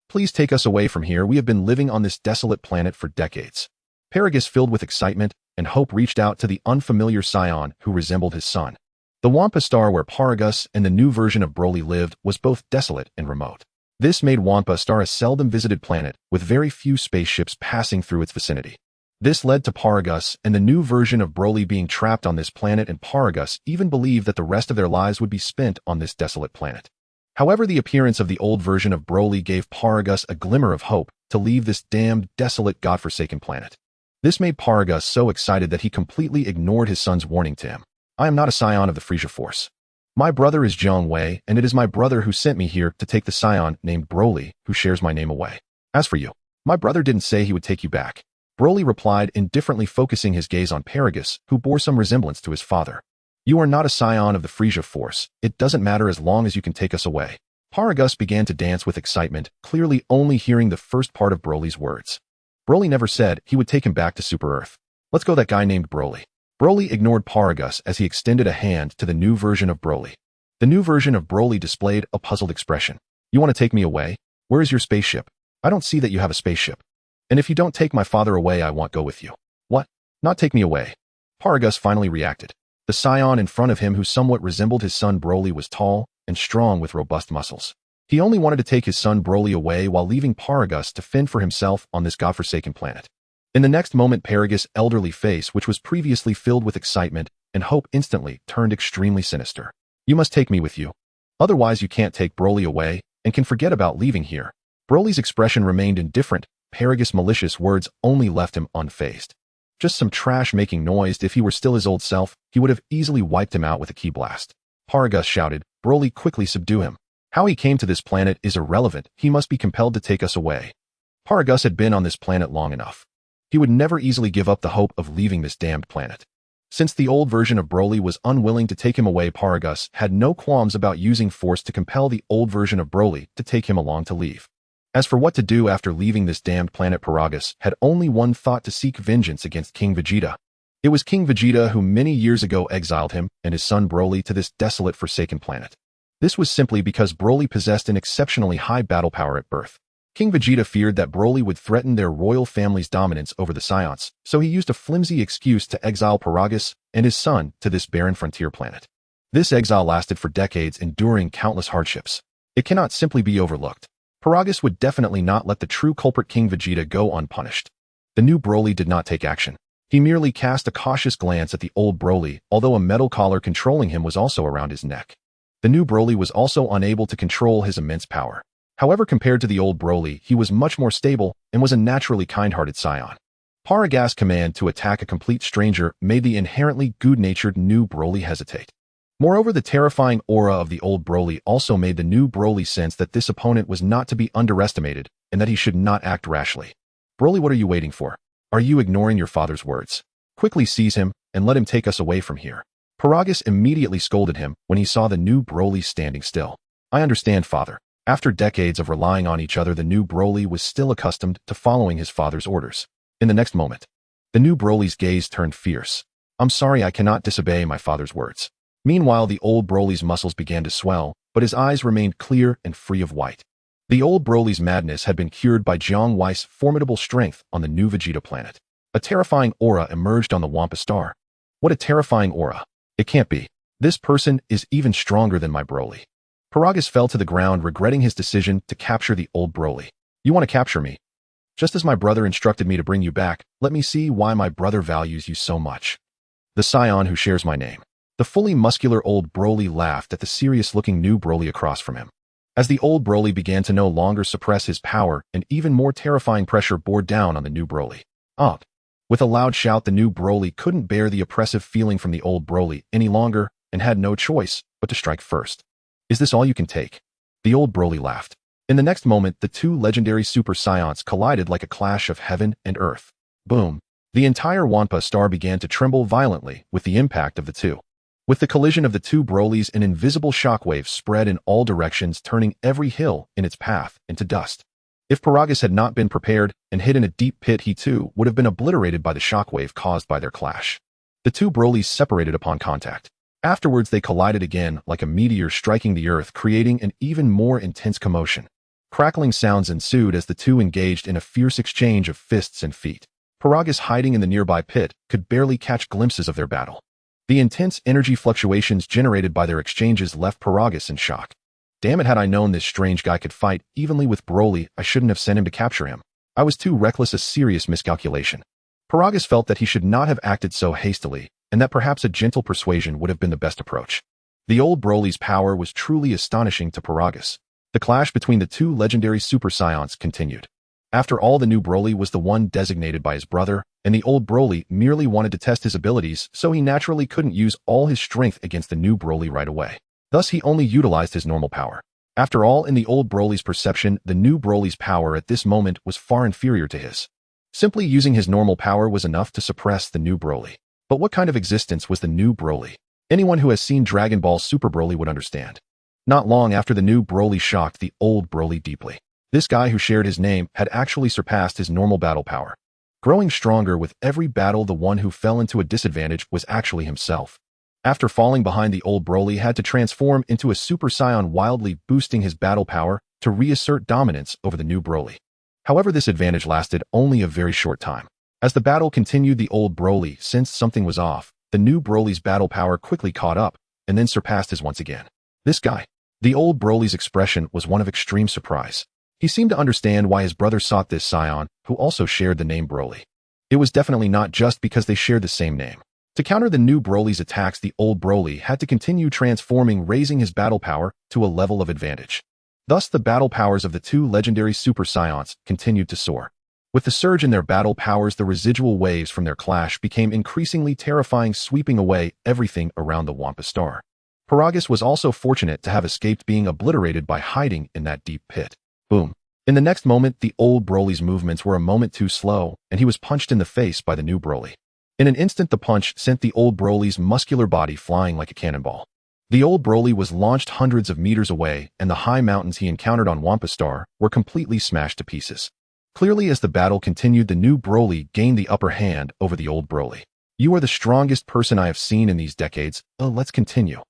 Please take us away from here. We have been living on this desolate planet for decades. Paragus, filled with excitement and hope, reached out to the unfamiliar scion who resembled his son. The Wampa Star where Paragus and the new version of Broly lived was both desolate and remote. This made Wampa Star a seldom visited planet, with very few spaceships passing through its vicinity. This led to Paragus and the new version of Broly being trapped on this planet, and Paragus even believed that the rest of their lives would be spent on this desolate planet. However, the appearance of the old version of Broly gave Paragus a glimmer of hope to leave this damned, desolate, godforsaken planet. This made Paragus so excited that he completely ignored his son's warning to him. I am not a scion of the Frieza Force. My brother is Jiang Wei, and it is my brother who sent me here to take the scion named Broly, who shares my name, away. As for you, my brother didn't say he would take you back. Broly replied, indifferently, focusing his gaze on Paragus, who bore some resemblance to his father. You are not a scion of the Frieza Force. It doesn't matter as long as you can take us away. Paragus began to dance with excitement, clearly only hearing the first part of Broly's words. Broly never said he would take him back to Super Earth. Let's go, that guy named Broly. Broly ignored Paragus as he extended a hand to the new version of Broly. The new version of Broly displayed a puzzled expression. You want to take me away? Where is your spaceship? I don't see that you have a spaceship. And if you don't take my father away, I won't go with you. What? Not take me away? Paragus finally reacted. The scion in front of him, who somewhat resembled his son Broly, was tall and strong with robust muscles. He only wanted to take his son Broly away while leaving Paragus to fend for himself on this godforsaken planet. In the next moment, Paragus' elderly face, which was previously filled with excitement and hope, instantly turned extremely sinister. You must take me with you. Otherwise, you can't take Broly away and can forget about leaving here. Broly's expression remained indifferent. Paragus' malicious words only left him unfazed. Just some trash making noise. If he were still his old self, he would have easily wiped him out with a ki blast. Paragus shouted. Broly, quickly subdue him. How he came to this planet is irrelevant. He must be compelled to take us away. Paragus had been on this planet long enough. He would never easily give up the hope of leaving this damned planet. Since the old version of Broly was unwilling to take him away, Paragus had no qualms about using force to compel the old version of Broly to take him along to leave. As for what to do after leaving this damned planet, Paragus had only one thought: to seek vengeance against King Vegeta. It was King Vegeta who many years ago exiled him and his son Broly to this desolate, forsaken planet. This was simply because Broly possessed an exceptionally high battle power at birth. King Vegeta feared that Broly would threaten their royal family's dominance over the Saiyans, so he used a flimsy excuse to exile Paragus and his son to this barren frontier planet. This exile lasted for decades, enduring countless hardships. It cannot simply be overlooked. Paragus would definitely not let the true culprit King Vegeta go unpunished. The new Broly did not take action. He merely cast a cautious glance at the old Broly, although a metal collar controlling him was also around his neck. The new Broly was also unable to control his immense power. However, compared to the old Broly, he was much more stable and was a naturally kind-hearted scion. Paragus' command to attack a complete stranger made the inherently good-natured new Broly hesitate. Moreover, the terrifying aura of the old Broly also made the new Broly sense that this opponent was not to be underestimated and that he should not act rashly. Broly, what are you waiting for? Are you ignoring your father's words? Quickly seize him and let him take us away from here. Paragus immediately scolded him when he saw the new Broly standing still. I understand, father. After decades of relying on each other, the new Broly was still accustomed to following his father's orders. In the next moment, the new Broly's gaze turned fierce. I'm sorry, I cannot disobey my father's words. Meanwhile, the old Broly's muscles began to swell, but his eyes remained clear and free of white. The old Broly's madness had been cured by Jiang Wei's formidable strength on the new Vegeta planet. A terrifying aura emerged on the Wampa Star. What a terrifying aura. It can't be. This person is even stronger than my Broly. Paragus fell to the ground, regretting his decision to capture the old Broly. You want to capture me? Just as my brother instructed me to bring you back, let me see why my brother values you so much. The scion who shares my name. The fully muscular old Broly laughed at the serious-looking new Broly across from him. as the old Broly began to no longer suppress his power and even more terrifying pressure bore down on the new Broly. Up. With a loud shout, the new Broly couldn't bear the oppressive feeling from the old Broly any longer and had no choice but to strike first. Is this all you can take? The old Broly laughed. In the next moment, the two legendary Super Saiyans collided like a clash of heaven and earth. Boom. The entire Wampa star began to tremble violently with the impact of the two. With the collision of the two Brolys, an invisible shockwave spread in all directions, turning every hill in its path into dust. If Paragus had not been prepared and hid in a deep pit, he too would have been obliterated by the shockwave caused by their clash. The two Brolys separated upon contact. Afterwards, they collided again like a meteor striking the earth, creating an even more intense commotion. Crackling sounds ensued as the two engaged in a fierce exchange of fists and feet. Paragus, hiding in the nearby pit, could barely catch glimpses of their battle. The intense energy fluctuations generated by their exchanges left Paragus in shock. Damn it, had I known this strange guy could fight evenly with Broly, I shouldn't have sent him to capture him. I was too reckless, a serious miscalculation. Paragus felt that he should not have acted so hastily, and that perhaps a gentle persuasion would have been the best approach. The old Broly's power was truly astonishing to Paragus. The clash between the two legendary Super Saiyans continued. After all, the new Broly was the one designated by his brother, and the old Broly merely wanted to test his abilities, so he naturally couldn't use all his strength against the new Broly right away. Thus, he only utilized his normal power. After all, in the old Broly's perception, the new Broly's power at this moment was far inferior to his. Simply using his normal power was enough to suppress the new Broly. But what kind of existence was the new Broly? Anyone who has seen Dragon Ball Super Broly would understand. Not long after, the new Broly shocked the old Broly deeply. This guy who shared his name had actually surpassed his normal battle power. Growing stronger with every battle, the one who fell into a disadvantage was actually himself. After falling behind, the old Broly had to transform into a Super Saiyan, wildly boosting his battle power to reassert dominance over the new Broly. However, this advantage lasted only a very short time. As the battle continued, the old Broly sensed something was off. The new Broly's battle power quickly caught up and then surpassed his once again. This guy. The old Broly's expression was one of extreme surprise. He seemed to understand why his brother sought this Saiyan, who also shared the name Broly. It was definitely not just because they shared the same name. To counter the new Broly's attacks, the old Broly had to continue transforming, raising his battle power to a level of advantage. Thus, the battle powers of the two legendary Super Saiyans continued to soar. With the surge in their battle powers, the residual waves from their clash became increasingly terrifying, sweeping away everything around the Wampa Star. Paragus was also fortunate to have escaped being obliterated by hiding in that deep pit. Boom. In the next moment, the old Broly's movements were a moment too slow, and he was punched in the face by the new Broly. In an instant, the punch sent the old Broly's muscular body flying like a cannonball. The old Broly was launched hundreds of meters away, and the high mountains he encountered on Wampa Star were completely smashed to pieces. Clearly, as the battle continued, the new Broly gained the upper hand over the old Broly. You are the strongest person I have seen in these decades. Let's continue.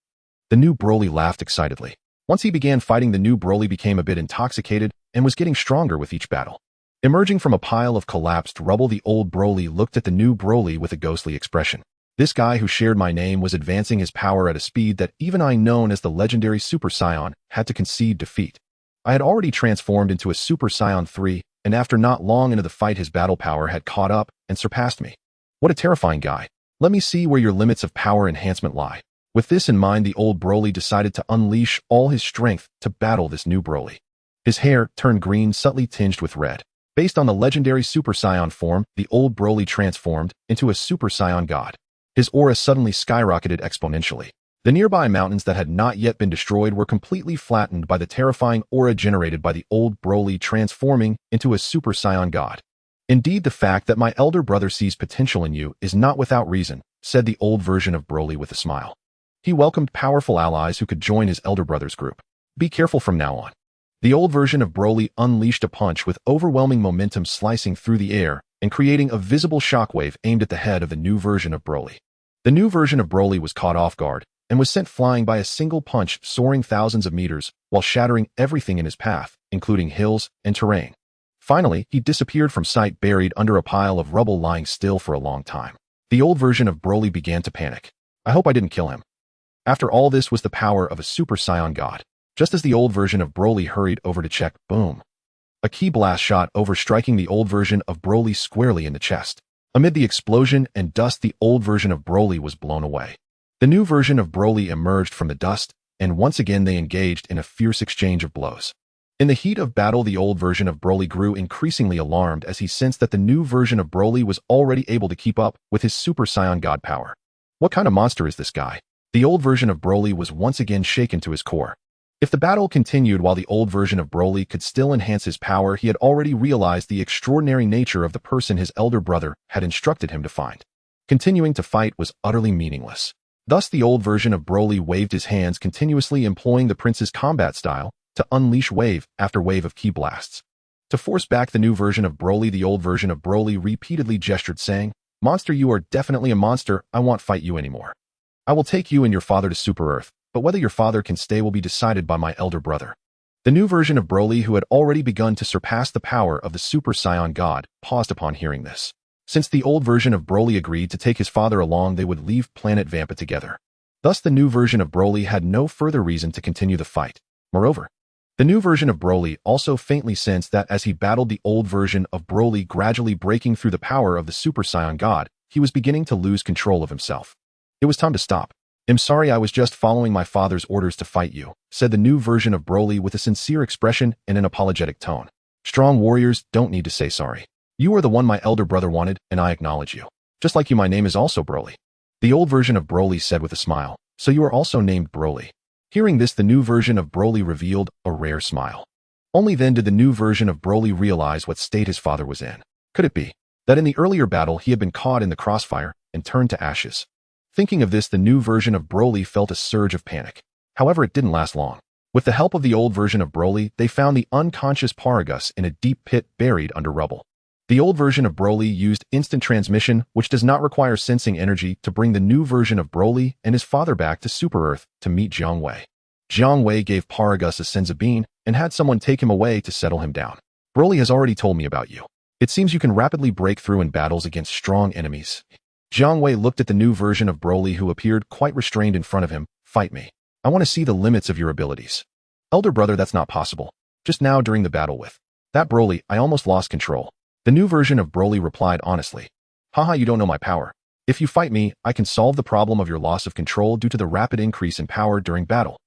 The new Broly laughed excitedly. Once he began fighting, the new Broly became a bit intoxicated and was getting stronger with each battle. Emerging from a pile of collapsed rubble, the old Broly looked at the new Broly with a ghostly expression. This guy who shared my name was advancing his power at a speed that even I, known as the legendary Super Saiyan, had to concede defeat. I had already transformed into a Super Saiyan 3, and after not long into the fight, his battle power had caught up and surpassed me. What a terrifying guy. Let me see where your limits of power enhancement lie. With this in mind, the old Broly decided to unleash all his strength to battle this new Broly. His hair turned green, subtly tinged with red. Based on the legendary Super Saiyan form, the old Broly transformed into a Super Saiyan god. His aura suddenly skyrocketed exponentially. The nearby mountains that had not yet been destroyed were completely flattened by the terrifying aura generated by the old Broly transforming into a Super Saiyan god. Indeed, the fact that my elder brother sees potential in you is not without reason, said the old version of Broly with a smile. He welcomed powerful allies who could join his elder brother's group. Be careful from now on. The old version of Broly unleashed a punch with overwhelming momentum, slicing through the air and creating a visible shockwave aimed at the head of the new version of Broly. The new version of Broly was caught off guard and was sent flying by a single punch, soaring thousands of meters while shattering everything in his path, including hills and terrain. Finally, he disappeared from sight, buried under a pile of rubble, lying still for a long time. The old version of Broly began to panic. I hope I didn't kill him. After all, this was the power of a Super Saiyan god. Just as the old version of Broly hurried over to check, boom. A ki blast shot over, striking the old version of Broly squarely in the chest. Amid the explosion and dust, the old version of Broly was blown away. The new version of Broly emerged from the dust and once again they engaged in a fierce exchange of blows. In the heat of battle, the old version of Broly grew increasingly alarmed as he sensed that the new version of Broly was already able to keep up with his Super Saiyan God power. What kind of monster is this guy? The old version of Broly was once again shaken to his core. If the battle continued while the old version of Broly could still enhance his power, he had already realized the extraordinary nature of the person his elder brother had instructed him to find. Continuing to fight was utterly meaningless. Thus, the old version of Broly waved his hands, continuously employing the prince's combat style to unleash wave after wave of ki blasts. To force back the new version of Broly, the old version of Broly repeatedly gestured, saying, "Monster, you are definitely a monster. I won't fight you anymore. I will take you and your father to Super Earth, but whether your father can stay will be decided by my elder brother." The new version of Broly, who had already begun to surpass the power of the Super Saiyan God, paused upon hearing this. Since the old version of Broly agreed to take his father along, they would leave planet Vampa together. Thus, the new version of Broly had no further reason to continue the fight. Moreover, the new version of Broly also faintly sensed that as he battled the old version of Broly, gradually breaking through the power of the Super Saiyan God, he was beginning to lose control of himself. It was time to stop. "I'm sorry, I was just following my father's orders to fight you," said the new version of Broly with a sincere expression and an apologetic tone. "Strong warriors don't need to say sorry. You are the one my elder brother wanted, and I acknowledge you. Just like you, my name is also Broly." The old version of Broly said with a smile, "So you are also named Broly." Hearing this, the new version of Broly revealed a rare smile. Only then did the new version of Broly realize what state his father was in. Could it be that in the earlier battle he had been caught in the crossfire and turned to ashes? Thinking of this, the new version of Broly felt a surge of panic. However, it didn't last long. With the help of the old version of Broly, they found the unconscious Paragus in a deep pit buried under rubble. The old version of Broly used instant transmission, which does not require sensing energy, to bring the new version of Broly and his father back to Super Earth to meet Jiang Wei. Jiang Wei gave Paragus a senzu bean and had someone take him away to settle him down. "Broly has already told me about you. It seems you can rapidly break through in battles against strong enemies." Jiang Wei looked at the new version of Broly, who appeared quite restrained in front of him. "Fight me. I want to see the limits of your abilities." "Elder brother, that's not possible. Just now during the battle with that Broly, I almost lost control." The new version of Broly replied honestly, "Haha, you don't know my power. If you fight me, I can solve the problem of your loss of control due to the rapid increase in power during battle.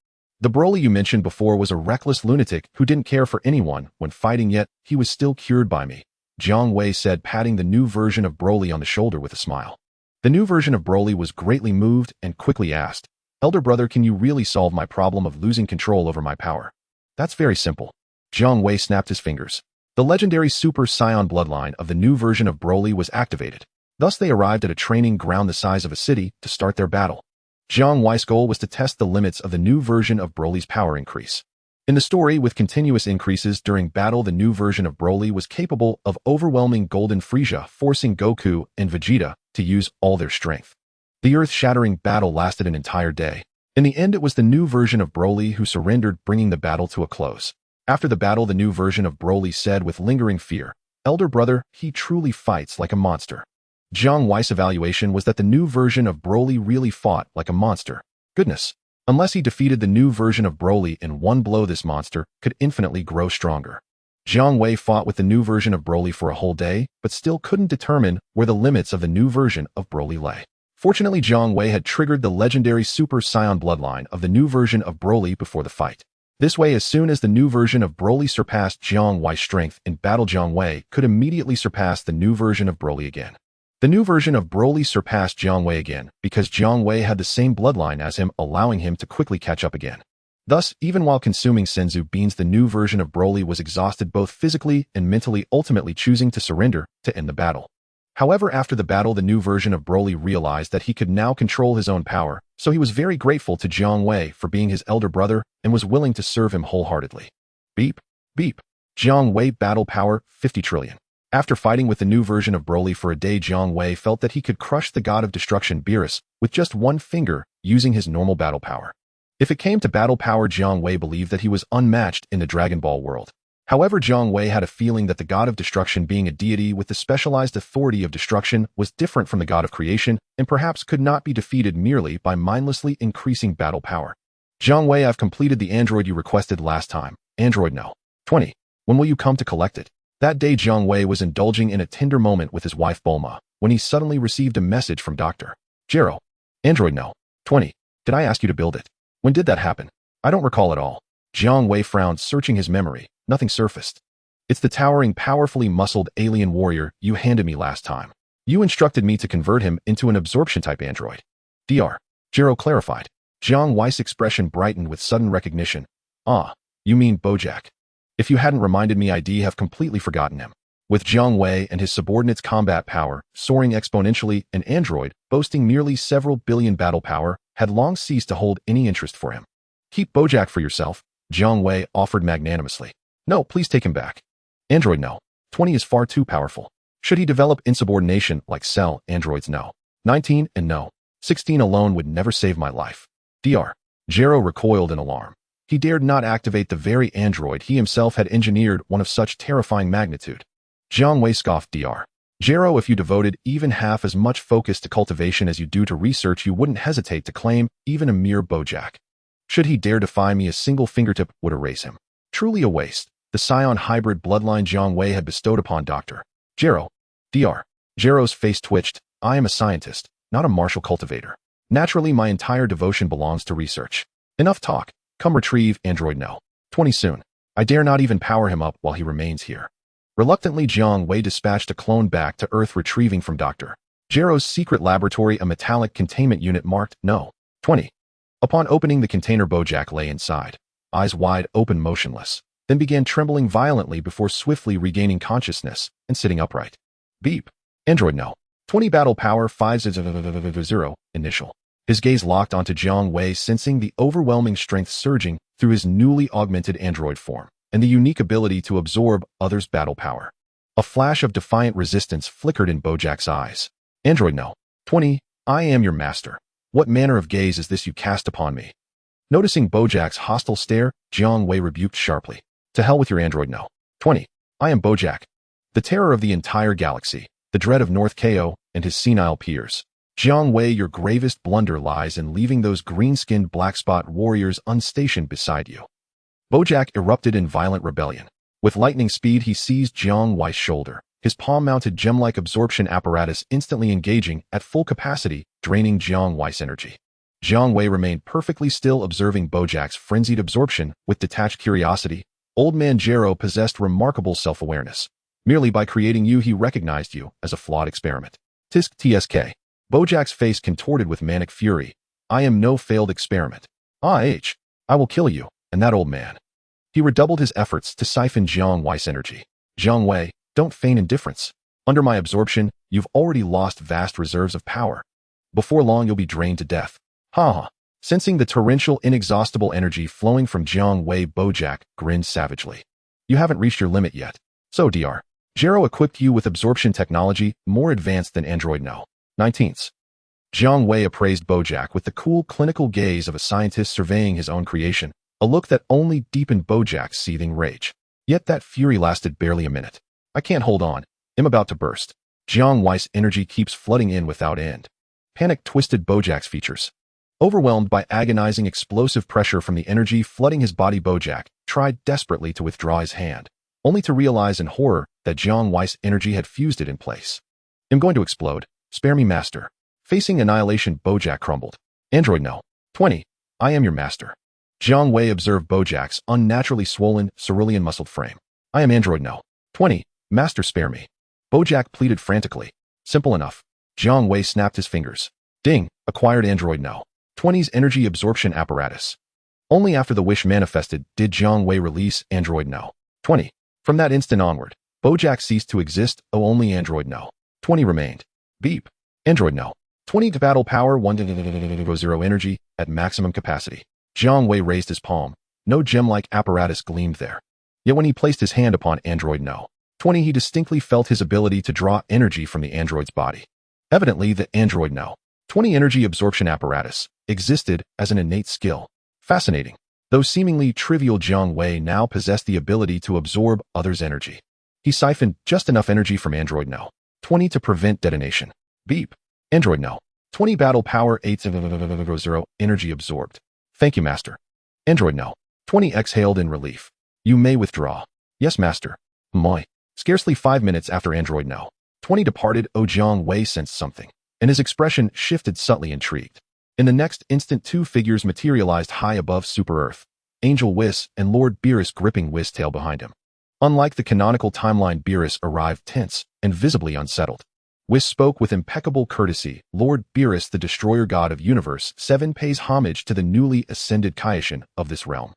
The Broly you mentioned before was a reckless lunatic who didn't care for anyone when fighting, yet he was still cured by me," Jiang Wei said, patting the new version of Broly on the shoulder with a smile. The new version of Broly was greatly moved and quickly asked, "Elder brother, can you really solve my problem of losing control over my power?" "That's very simple." Jiang Wei snapped his fingers. The legendary Super Saiyan bloodline of the new version of Broly was activated. Thus they arrived at a training ground the size of a city to start their battle. Jiang Wei's goal was to test the limits of the new version of Broly's power increase. In the story, with continuous increases during battle, the new version of Broly was capable of overwhelming Golden Frieza, forcing Goku and Vegeta to use all their strength. The earth-shattering battle lasted an entire day. In the end, it was the new version of Broly who surrendered, bringing the battle to a close. After the battle, the new version of Broly said with lingering fear, "Elder brother, he truly fights like a monster." Jiang Wei's evaluation was that the new version of Broly really fought like a monster. Goodness. Unless he defeated the new version of Broly in one blow, this monster could infinitely grow stronger. Jiang Wei fought with the new version of Broly for a whole day, but still couldn't determine where the limits of the new version of Broly lay. Fortunately, Jiang Wei had triggered the legendary Super Saiyan bloodline of the new version of Broly before the fight. This way, as soon as the new version of Broly surpassed Jiang Wei's strength in battle, Jiang Wei could immediately surpass the new version of Broly again. The new version of Broly surpassed Jiang Wei again because Jiang Wei had the same bloodline as him, allowing him to quickly catch up again. Thus, even while consuming senzu beans, the new version of Broly was exhausted both physically and mentally, ultimately choosing to surrender to end the battle. However, after the battle, the new version of Broly realized that he could now control his own power, so he was very grateful to Jiang Wei for being his elder brother and was willing to serve him wholeheartedly. Beep, beep. Jiang Wei battle power 50 trillion. After fighting with the new version of Broly for a day, Jiang Wei felt that he could crush the god of destruction Beerus with just one finger using his normal battle power. If it came to battle power, Jiang Wei believed that he was unmatched in the Dragon Ball world. However, Jiang Wei had a feeling that the god of destruction, being a deity with the specialized authority of destruction, was different from the god of creation and perhaps could not be defeated merely by mindlessly increasing battle power. "Jiang Wei, I've completed the android you requested last time. Android no. 20. When will you come to collect it?" That day, Jiang Wei was indulging in a tender moment with his wife Bulma when he suddenly received a message from Dr. Jero. "Android no. 20. Did I ask you to build it? When did that happen?" I don't recall at all. Jiang Wei frowned, searching his memory. Nothing surfaced. It's the towering, powerfully muscled alien warrior you handed me last time. You instructed me to convert him into an absorption-type android. Dr. Jiro clarified. Jiang Wei's expression brightened with sudden recognition. Ah, you mean Bojack. If you hadn't reminded me, I'd have completely forgotten him. With Jiang Wei and his subordinates' combat power soaring exponentially, an android, boasting nearly several billion battle power, had long ceased to hold any interest for him. Keep Bojack for yourself, Jiang Wei offered magnanimously. No, please take him back. Android no. 20 is far too powerful. Should he develop insubordination like Cell, androids no. 19 and no. 16 alone would never save my life. Dr. Jiro recoiled in alarm. He dared not activate the very android he himself had engineered, one of such terrifying magnitude. Jiang Wei scoffed. Dr. Jiro, if you devoted even half as much focus to cultivation as you do to research, you wouldn't hesitate to claim even a mere Bojack. Should he dare defy me, a single fingertip would erase him. Truly a waste. The Saiyan hybrid bloodline Jiang Wei had bestowed upon Dr. Jiro. Dr. Jiro's face twitched. I am a scientist, not a martial cultivator. Naturally, my entire devotion belongs to research. Enough talk. Come retrieve android no. 20 soon. I dare not even power him up while he remains here. Reluctantly, Jiang Wei dispatched a clone back to Earth, retrieving from Dr. Jiro's secret laboratory a metallic containment unit marked No. 20. Upon opening the container, Bojack lay inside, eyes wide open, motionless, then began trembling violently before swiftly regaining consciousness and sitting upright. Beep. Android no. 20 battle power 500 initial. His gaze locked onto Jiang Wei, sensing the overwhelming strength surging through his newly augmented android form and the unique ability to absorb others' battle power. A flash of defiant resistance flickered in Bojack's eyes. Android no. 20, I am your master. What manner of gaze is this you cast upon me? Noticing Bojack's hostile stare, Jiang Wei rebuked sharply. To hell with your android no. 20, I am Bojack, the terror of the entire galaxy, the dread of North Ko and his senile peers. Jiang Wei, your gravest blunder lies in leaving those green-skinned black-spot warriors unstationed beside you. Bojack erupted in violent rebellion. With lightning speed, he seized Jiang Wei's shoulder, his palm-mounted gem-like absorption apparatus instantly engaging at full capacity, draining Jiang Wei's energy. Jiang Wei remained perfectly still, observing Bojack's frenzied absorption with detached curiosity. Old man Jiro possessed remarkable self-awareness. Merely by creating you, he recognized you as a flawed experiment. Tisk tsk. Bojack's face contorted with manic fury. I am no failed experiment. I will kill you, and that old man. He redoubled his efforts to siphon Jiang Wei's energy. Jiang Wei, don't feign indifference. Under my absorption, you've already lost vast reserves of power. Before long, you'll be drained to death. Ha ha. Sensing the torrential, inexhaustible energy flowing from Jiang Wei, Bojack grinned savagely. You haven't reached your limit yet. So Dr. Jiro equipped you with absorption technology more advanced than android no. 19th. Jiang Wei appraised Bojack with the cool, clinical gaze of a scientist surveying his own creation, a look that only deepened Bojack's seething rage. Yet that fury lasted barely a minute. I can't hold on. I'm about to burst. Jiang Wei's energy keeps flooding in without end. Panic twisted Bojack's features. Overwhelmed by agonizing explosive pressure from the energy flooding his body, Bojack tried desperately to withdraw his hand, only to realize in horror that Jiang Wei's energy had fused it in place. I'm going to explode. Spare me, master. Facing annihilation, Bojack crumbled. Android no. 20, I am your master. Jiang Wei observed Bojack's unnaturally swollen, cerulean muscled frame. I am android no. 20, master, spare me. Bojack pleaded frantically. Simple enough. Jiang Wei snapped his fingers. Ding, acquired android no. 20's energy absorption apparatus. Only after the wish manifested did Jiang Wei release android no. 20. From that instant onward, Bojack ceased to exist. Only android no. 20 remained. Beep. Android no. 20 to battle power 100 energy at maximum capacity. Jiang Wei raised his palm. No gem-like apparatus gleamed there. Yet when he placed his hand upon android no. 20, he distinctly felt his ability to draw energy from the android's body. Evidently, the android no. 20 energy absorption apparatus existed as an innate skill. Fascinating. Though seemingly trivial, Jiang Wei now possessed the ability to absorb others' energy. He siphoned just enough energy from android no. 20 to prevent detonation. Beep. Android no. 20 battle power 800 energy absorbed. Thank you, master. Android no. 20 exhaled in relief. You may withdraw. Yes, master. Moi. Scarcely 5 minutes after android no. 20 departed, Jiang Wei sensed something, and his expression shifted, subtly intrigued. In the next instant, two figures materialized high above Super Earth, Angel Whis and Lord Beerus gripping Whis' tail behind him. Unlike the canonical timeline, Beerus arrived tense and visibly unsettled. Whis spoke with impeccable courtesy. Lord Beerus, the destroyer god of Universe 7, pays homage to the newly ascended Kaioshin of this realm.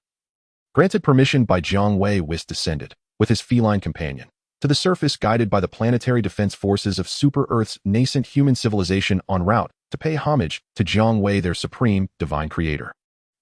Granted permission by Jiang Wei, Whis descended, with his feline companion, to the surface, guided by the planetary defense forces of Super Earth's nascent human civilization en route to pay homage to Jiang Wei, their supreme, divine creator.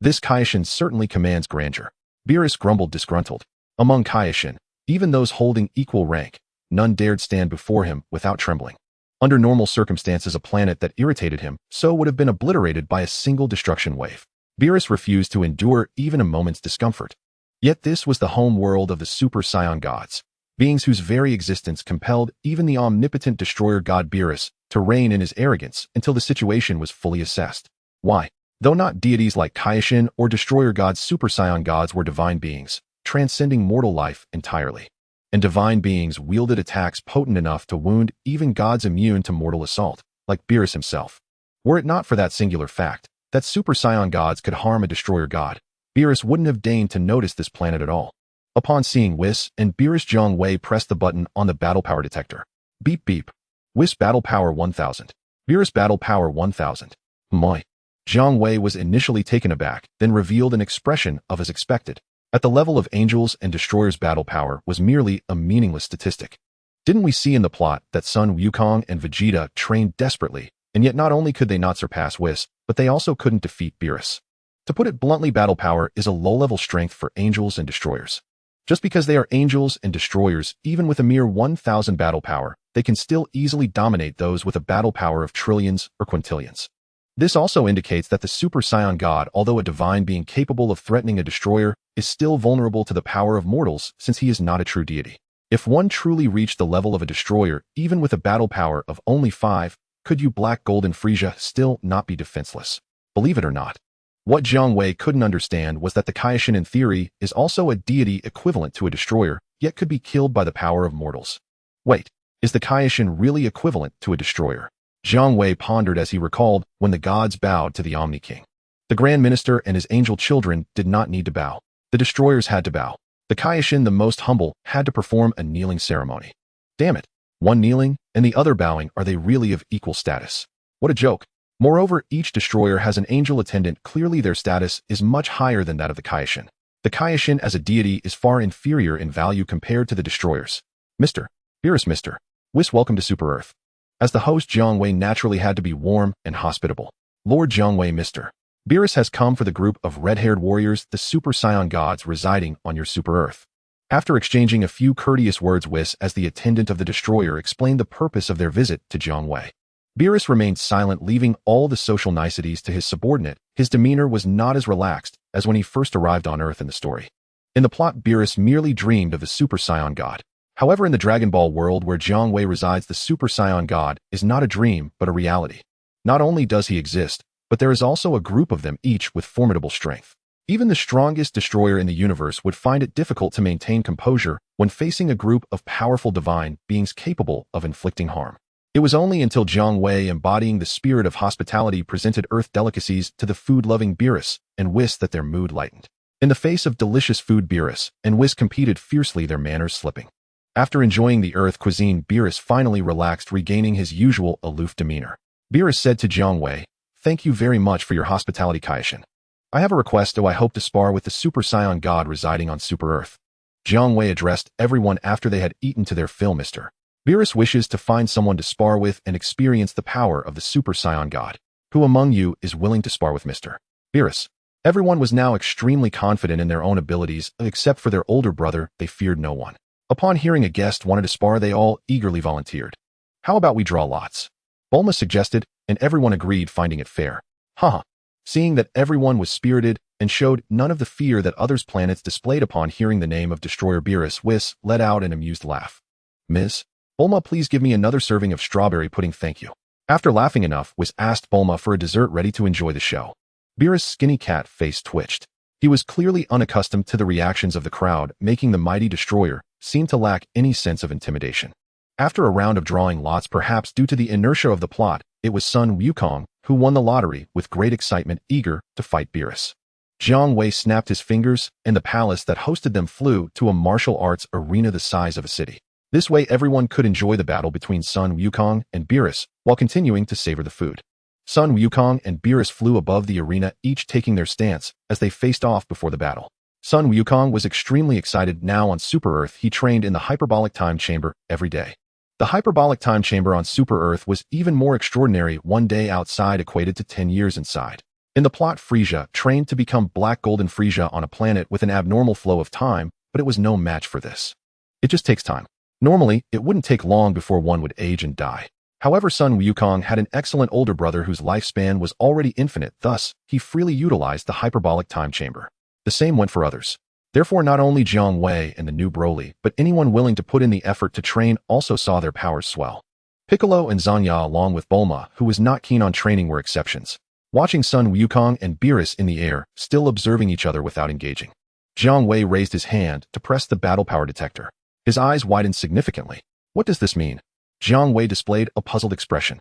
This Kaioshin certainly commands grandeur. Beerus grumbled, disgruntled. Among Kaioshin, even those holding equal rank, none dared stand before him without trembling. Under normal circumstances, a planet that irritated him so would have been obliterated by a single destruction wave. Beerus refused to endure even a moment's discomfort. Yet this was the home world of the Super Saiyan gods, beings whose very existence compelled even the omnipotent destroyer god Beerus to reign in his arrogance until the situation was fully assessed. Why? Though not deities like Kaioshin or destroyer gods, Super Saiyan gods were divine beings, transcending mortal life entirely. And divine beings wielded attacks potent enough to wound even gods immune to mortal assault, like Beerus himself. Were it not for that singular fact, that Super Saiyan gods could harm a destroyer god, Beerus wouldn't have deigned to notice this planet at all. Upon seeing Whis and Beerus, Jiang Wei pressed the button on the battle power detector. Beep beep. Whis battle power 1000. Beerus battle power 1000. Moi. Jiang Wei was initially taken aback, then revealed an expression of as expected. At the level of angels and destroyers, battle power was merely a meaningless statistic. Didn't we see in the plot that Son Wukong and Vegeta trained desperately, and yet not only could they not surpass Whis, but they also couldn't defeat Beerus? To put it bluntly, battle power is a low-level strength for angels and destroyers. Just because they are angels and destroyers, even with a mere 1000 battle power, they can still easily dominate those with a battle power of trillions or quintillions. This also indicates that the Super Saiyan god, although a divine being capable of threatening a destroyer, is still vulnerable to the power of mortals since he is not a true deity. If one truly reached the level of a destroyer, even with a battle power of only 5, could you Black Golden Frieza still not be defenseless? Believe it or not. What Jiang Wei couldn't understand was that the Kaioshin in theory is also a deity equivalent to a destroyer, yet could be killed by the power of mortals. Wait, is the Kaioshin really equivalent to a destroyer? Jiang Wei pondered as he recalled when the gods bowed to the Omni King. The Grand Minister and his angel children did not need to bow. The destroyers had to bow. The Kaioshin, the most humble, had to perform a kneeling ceremony. Damn it. One kneeling and the other bowing, are they really of equal status? What a joke. Moreover, each destroyer has an angel attendant. Clearly their status is much higher than that of the Kaioshin. The Kaioshin as a deity is far inferior in value compared to the destroyers. Mr. Beerus, Mr. Whis, welcome to Super Earth. As the host, Jiang Wei naturally had to be warm and hospitable. Lord Jiang Wei, Mr. Beerus has come for the group of red-haired warriors, the Super Saiyan gods residing on your Super Earth. After exchanging a few courteous words, Whis, as the attendant of the destroyer, explained the purpose of their visit to Jiang Wei. Beerus remained silent, leaving all the social niceties to his subordinate. His demeanor was not as relaxed as when he first arrived on Earth in the story. In the plot, Beerus merely dreamed of a Super Saiyan god. However, in the Dragon Ball world where Jiang Wei resides, the Super Saiyan god is not a dream, but a reality. Not only does he exist, but there is also a group of them, each with formidable strength. Even the strongest destroyer in the universe would find it difficult to maintain composure when facing a group of powerful divine beings capable of inflicting harm. It was only until Jiang Wei, embodying the spirit of hospitality, presented earth delicacies to the food-loving Beerus and Whis that their mood lightened. In the face of delicious food, Beerus and Whis competed fiercely, their manners slipping. After enjoying the earth cuisine, Beerus finally relaxed, regaining his usual aloof demeanor. Beerus said to Jiang Wei, "Thank you very much for your hospitality, Kaioshin. I have a request, though. I hope to spar with the Super Saiyan god residing on Super Earth." Jiang Wei addressed everyone after they had eaten to their fill. Mr. Beerus wishes to find someone to spar with and experience the power of the Super Saiyan god. Who among you is willing to spar with Mr. Beerus? Everyone was now extremely confident in their own abilities, except for their older brother. They feared no one. Upon hearing a guest wanted to spar, they all eagerly volunteered. "How about we draw lots?" Bulma suggested, and everyone agreed, finding it fair. Haha. Seeing that everyone was spirited and showed none of the fear that others' planets displayed upon hearing the name of Destroyer Beerus, Whis let out an amused laugh. "Ms. Bulma, please give me another serving of strawberry pudding, thank you." After laughing enough, Whis asked Bulma for a dessert, ready to enjoy the show. Beerus' skinny cat face twitched. He was clearly unaccustomed to the reactions of the crowd, making the mighty destroyer seem to lack any sense of intimidation. After a round of drawing lots, perhaps due to the inertia of the plot, it was Son Wukong who won the lottery with great excitement, eager to fight Beerus. Jiang Wei snapped his fingers, and the palace that hosted them flew to a martial arts arena the size of a city. This way everyone could enjoy the battle between Sun Wukong and Beerus while continuing to savor the food. Sun Wukong and Beerus flew above the arena, each taking their stance as they faced off before the battle. Sun Wukong was extremely excited. Now on Super Earth, he trained in the hyperbolic time chamber every day. The hyperbolic time chamber on Super Earth was even more extraordinary. 1 day outside equated to 10 years inside. In the plot, Frieza trained to become Black Golden Frieza on a planet with an abnormal flow of time, but it was no match for this. It just takes time. Normally, it wouldn't take long before one would age and die. However, Sun Wukong had an excellent older brother whose lifespan was already infinite, thus, he freely utilized the hyperbolic time chamber. The same went for others. Therefore, not only Jiang Wei and the new Broly, but anyone willing to put in the effort to train also saw their powers swell. Piccolo and Zanya, along with Bulma, who was not keen on training, were exceptions. Watching Sun Wukong and Beerus in the air, still observing each other without engaging. Jiang Wei raised his hand to press the battle power detector. His eyes widened significantly. What does this mean? Jiang Wei displayed a puzzled expression.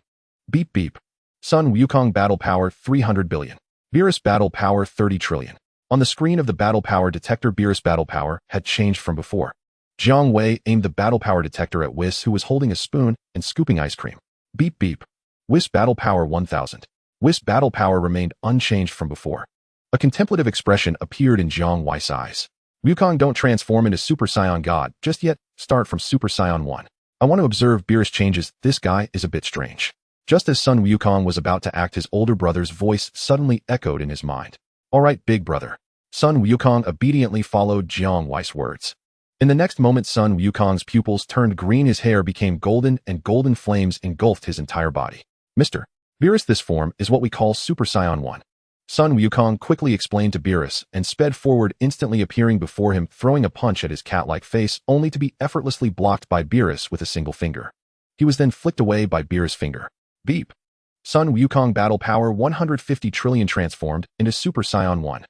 Beep beep. Sun Wukong battle power 300 billion. Beerus battle power 30 trillion. On the screen of the battle power detector, Beerus battle power had changed from before. Jiang Wei aimed the battle power detector at Whis, who was holding a spoon and scooping ice cream. Beep beep. Whis battle power 1000. Whis battle power remained unchanged from before. A contemplative expression appeared in Jiang Wei's eyes. Wukong, don't transform into Super Saiyan God just yet. Start from Super Saiyan 1. I want to observe Beerus changes. This guy is a bit strange. Just as Sun Wukong was about to act, his older brother's voice suddenly echoed in his mind. All right, big brother. Sun Wukong obediently followed Jiang Wei's words. In the next moment, Sun Wukong's pupils turned green, his hair became golden, and golden flames engulfed his entire body. Mr. Beerus, this form is what we call Super Saiyan 1. Sun Wukong quickly explained to Beerus and sped forward, instantly appearing before him, throwing a punch at his cat-like face, only to be effortlessly blocked by Beerus with a single finger. He was then flicked away by Beerus' finger. Beep. Sun Wukong battle power 150 trillion transformed into Super Saiyan 1.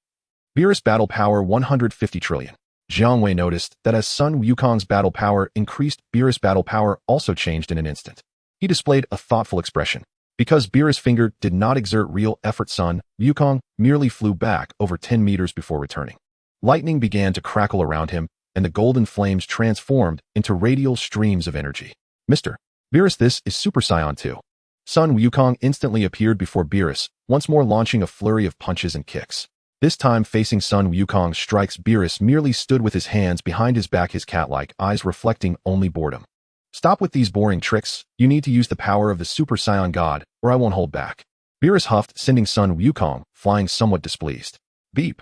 Beerus battle power 150 trillion. Jiang Wei noticed that as Sun Wukong's battle power increased, Beerus battle power also changed in an instant. He displayed a thoughtful expression. Because Beerus' finger did not exert real effort, Sun Wukong merely flew back over 10 meters before returning. Lightning began to crackle around him, and the golden flames transformed into radial streams of energy. Mr. Beerus, this is Super Saiyan 2. Sun Wukong instantly appeared before Beerus, once more launching a flurry of punches and kicks. This time facing Sun Wukong's strikes, Beerus merely stood with his hands behind his back, his cat-like eyes reflecting only boredom. Stop with these boring tricks. You need to use the power of the Super Saiyan God, or I won't hold back. Beerus huffed, sending Sun Wukong flying somewhat displeased. Beep.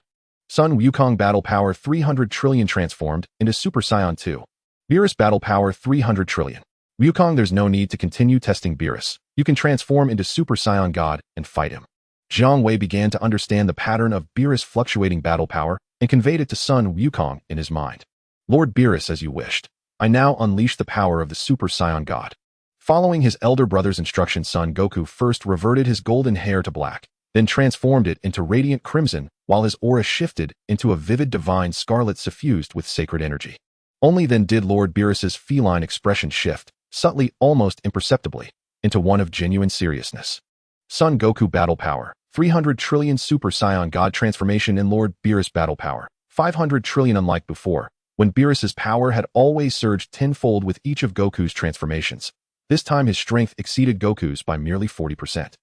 Sun Wukong battle power 300 trillion transformed into Super Saiyan 2. Beerus battle power 300 trillion. Wukong, there's no need to continue testing Beerus. You can transform into Super Saiyan God and fight him. Jiang Wei began to understand the pattern of Beerus' fluctuating battle power and conveyed it to Sun Wukong in his mind. Lord Beerus, as you wished. I now unleash the power of the Super Saiyan God. Following his elder brother's instructions, Son Goku first reverted his golden hair to black, then transformed it into radiant crimson, while his aura shifted into a vivid divine scarlet suffused with sacred energy. Only then did Lord Beerus's feline expression shift, subtly, almost imperceptibly, into one of genuine seriousness. Son Goku battle power, 300 trillion Super Saiyan God transformation in Lord Beerus battle power, 500 trillion. Unlike before, when Beerus's power had always surged tenfold with each of Goku's transformations, this time his strength exceeded Goku's by merely 40%.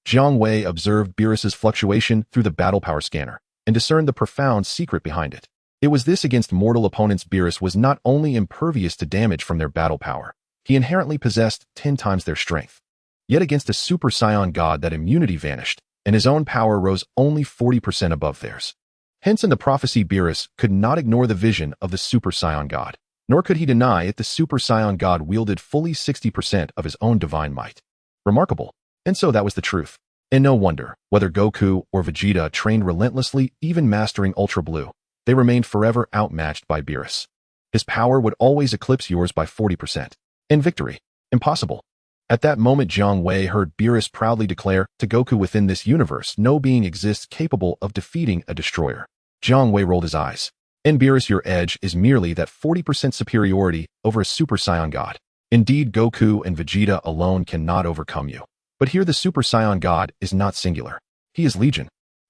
Jiang Wei observed Beerus's fluctuation through the battle power scanner and discerned the profound secret behind it. It was this: against mortal opponents, Beerus was not only impervious to damage from their battle power, he inherently possessed 10 times their strength. Yet against a Super Saiyan God, that immunity vanished, and his own power rose only 40% above theirs. Hence, in the prophecy, Beerus could not ignore the vision of the Super Saiyan God, nor could he deny it. The Super Saiyan God wielded fully 60% of his own divine might. Remarkable. And so that was the truth. And no wonder, whether Goku or Vegeta trained relentlessly, even mastering Ultra Blue, they remained forever outmatched by Beerus. His power would always eclipse yours by 40%. In victory, impossible. At that moment, Jiang Wei heard Beerus proudly declare to Goku, within this universe, no being exists capable of defeating a destroyer. Jiang Wei rolled his eyes. In Beerus, your edge is merely that 40% superiority over a Super Saiyan God. Indeed, Goku and Vegeta alone cannot overcome you. But here the Super Saiyan God is not singular. He is legion.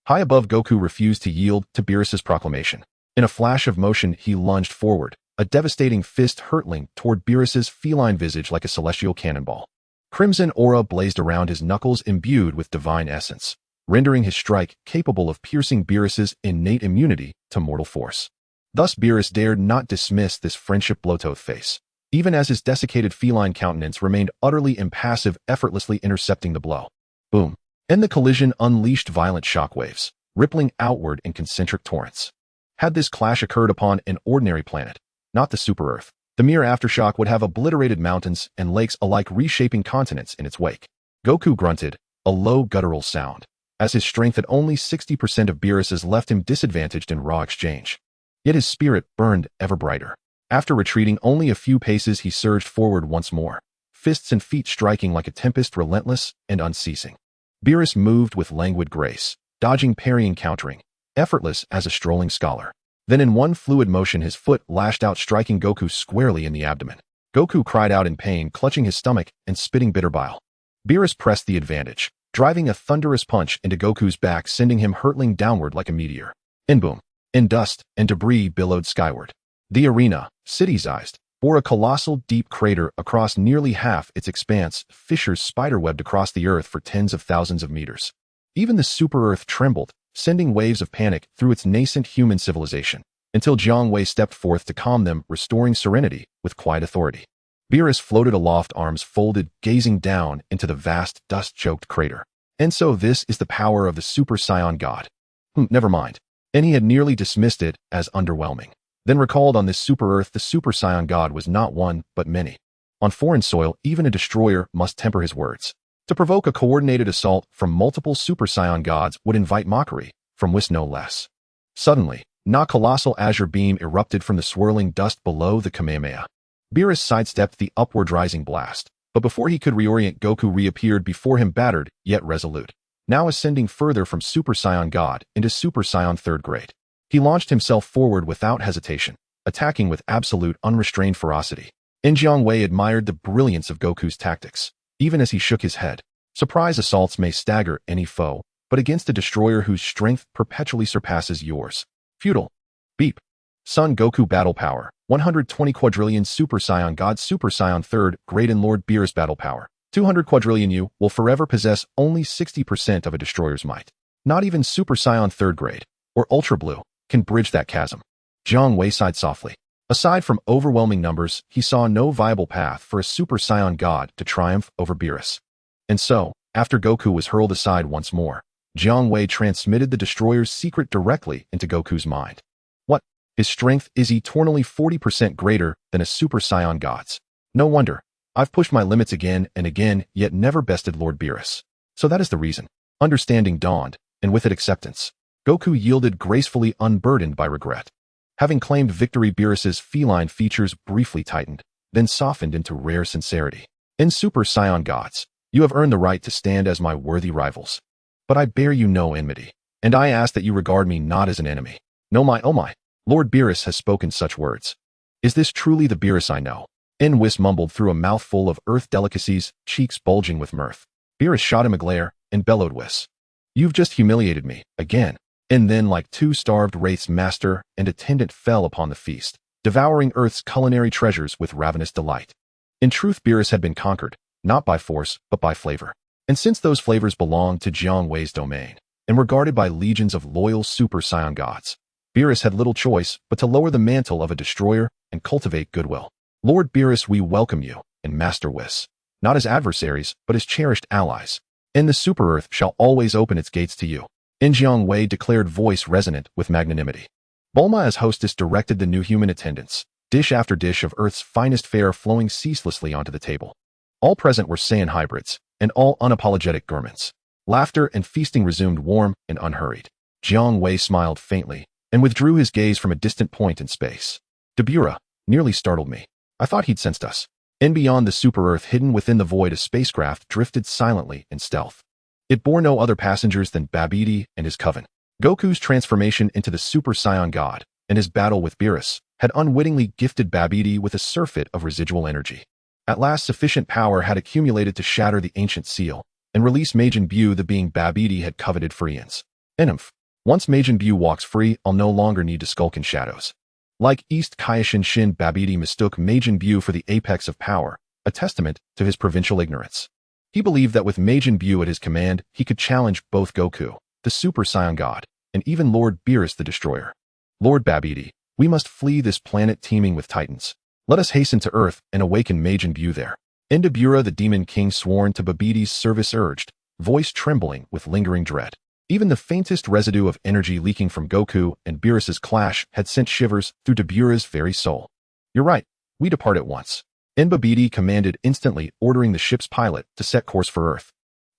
High above, Goku refused to yield to Beerus's proclamation. In a flash of motion, he lunged forward, a devastating fist hurtling toward Beerus's feline visage like a celestial cannonball. Crimson aura blazed around his knuckles imbued with divine essence, rendering his strike capable of piercing Beerus's innate immunity to mortal force. Thus Beerus dared not dismiss this friendship blow-to face, even as his desiccated feline countenance remained utterly impassive, effortlessly intercepting the blow. Boom. And the collision unleashed violent shockwaves, rippling outward in concentric torrents. Had this clash occurred upon an ordinary planet, not the Super Earth, the mere aftershock would have obliterated mountains and lakes alike, reshaping continents in its wake. Goku grunted, a low guttural sound, as his strength at only 60% of Beerus's left him disadvantaged in raw exchange. Yet his spirit burned ever brighter. After retreating only a few paces, he surged forward once more, fists and feet striking like a tempest, relentless and unceasing. Beerus moved with languid grace, dodging, parrying, countering, effortless as a strolling scholar. Then in one fluid motion his foot lashed out, striking Goku squarely in the abdomen. Goku cried out in pain, clutching his stomach and spitting bitter bile. Beerus pressed the advantage, driving a thunderous punch into Goku's back, sending him hurtling downward like a meteor. And boom. And dust and debris billowed skyward. The arena, city-sized, bore a colossal deep crater across nearly half its expanse, fissures spiderwebbed across the earth for tens of thousands of meters. Even the Super Earth trembled, sending waves of panic through its nascent human civilization, until Jiang Wei stepped forth to calm them, restoring serenity with quiet authority. Beerus floated aloft, arms folded, gazing down into the vast, dust-choked crater. And so this is the power of the Super Saiyan God. Never mind. And he had nearly dismissed it as underwhelming. Then recalled, on this Super Earth the Super Saiyan God was not one, but many. On foreign soil, even a destroyer must temper his words. To provoke a coordinated assault from multiple Super Saiyan gods would invite mockery, from Whis no less. Suddenly, a colossal azure beam erupted from the swirling dust below the Kamehameha. Beerus sidestepped the upward rising blast, but before he could reorient, Goku reappeared before him, battered, yet resolute, now ascending further from Super Saiyan God into Super Saiyan 3rd grade. He launched himself forward without hesitation, attacking with absolute unrestrained ferocity. Jiang Wei admired the brilliance of Goku's tactics, even as he shook his head. Surprise assaults may stagger any foe, but against a destroyer whose strength perpetually surpasses yours. Futile. Beep. Son Goku battle power, 120 quadrillion Super Saiyan God Super Saiyan 3rd grade and Lord Beerus battle power, 200 quadrillion. You will forever possess only 60% of a destroyer's might. Not even Super Saiyan 3rd grade, or Ultra Blue, can bridge that chasm. Jiang Wei sighed softly. Aside from overwhelming numbers, he saw no viable path for a Super Saiyan God to triumph over Beerus. And so, after Goku was hurled aside once more, Jiang Wei transmitted the destroyer's secret directly into Goku's mind. What? His strength is eternally 40% greater than a Super Saiyan God's. No wonder. I've pushed my limits again and again, yet never bested Lord Beerus. So that is the reason. Understanding dawned, and with it acceptance. Goku yielded gracefully, unburdened by regret. Having claimed victory, Beerus's feline features briefly tightened, then softened into rare sincerity. In Super Saiyan Gods, you have earned the right to stand as my worthy rivals. But I bear you no enmity, and I ask that you regard me not as an enemy. No, my, oh my, Lord Beerus has spoken such words. Is this truly the Beerus I know? Whis mumbled through a mouthful of earth delicacies, cheeks bulging with mirth. Beerus shot him a glare and bellowed, Whis. You've just humiliated me, again. And then, like two starved wraiths, master and attendant fell upon the feast, devouring Earth's culinary treasures with ravenous delight. In truth, Beerus had been conquered, not by force, but by flavor. And since those flavors belonged to Jiang Wei's domain, and were guarded by legions of loyal Super Saiyan gods, Beerus had little choice but to lower the mantle of a destroyer and cultivate goodwill. Lord Beerus, we welcome you, and Master Whis, not as adversaries, but as cherished allies. And the Super Earth shall always open its gates to you. Jiang Wei declared, voice resonant with magnanimity. Bulma as hostess directed the new human attendants, dish after dish of Earth's finest fare flowing ceaselessly onto the table. All present were Saiyan hybrids, and all unapologetic gourmands. Laughter and feasting resumed warm and unhurried. Jiang Wei smiled faintly, and withdrew his gaze from a distant point in space. Dabura nearly startled me. I thought he'd sensed us. And beyond the Super Earth, hidden within the void, a spacecraft drifted silently in stealth. It bore no other passengers than Babidi and his coven. Goku's transformation into the Super Saiyan God, and his battle with Beerus, had unwittingly gifted Babidi with a surfeit of residual energy. At last, sufficient power had accumulated to shatter the ancient seal, and release Majin Buu, the being Babidi had coveted for eons. Enymph. Once Majin Buu walks free, I'll no longer need to skulk in shadows. Like East Kaishin Shin, Babidi mistook Majin Buu for the apex of power, a testament to his provincial ignorance. He believed that with Majin Buu at his command, he could challenge both Goku, the Super Saiyan God, and even Lord Beerus the Destroyer. Lord Babidi, we must flee this planet teeming with titans. Let us hasten to Earth and awaken Majin Buu there. Endabura the Demon King sworn to Babidi's service urged, voice trembling with lingering dread. Even the faintest residue of energy leaking from Goku and Beerus's clash had sent shivers through Dabura's very soul. You're right, we depart at once. Babidi commanded instantly, ordering the ship's pilot to set course for Earth.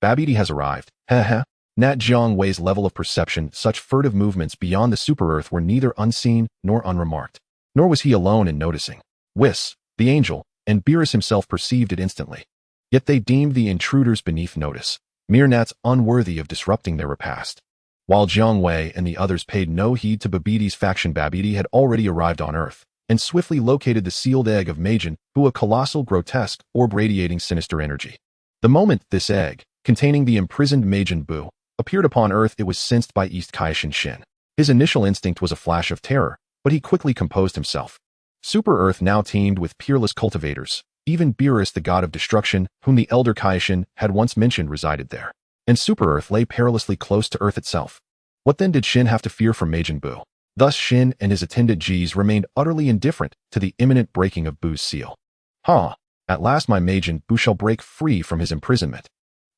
Babidi has arrived. Heh. Nat Jiangwei's level of perception, such furtive movements beyond the super-Earth were neither unseen nor unremarked. Nor was he alone in noticing. Whis, the angel, and Beerus himself perceived it instantly. Yet they deemed the intruders beneath notice, mere gnats unworthy of disrupting their repast. While Jiangwei and the others paid no heed to Babidi's faction, Babidi had already arrived on Earth and swiftly located the sealed egg of Majin Buu, a colossal, grotesque orb radiating sinister energy. The moment this egg, containing the imprisoned Majin Buu, appeared upon Earth, it was sensed by East Kaishin Shin. His initial instinct was a flash of terror, but he quickly composed himself. Super-Earth now teemed with peerless cultivators. Even Beerus, the god of destruction, whom the elder Kaishin had once mentioned, resided there. And Super-Earth lay perilously close to Earth itself. What then did Shin have to fear from Majin Buu? Thus Shin and his attendant G's remained utterly indifferent to the imminent breaking of Buu's seal. At last my Majin Buu shall break free from his imprisonment.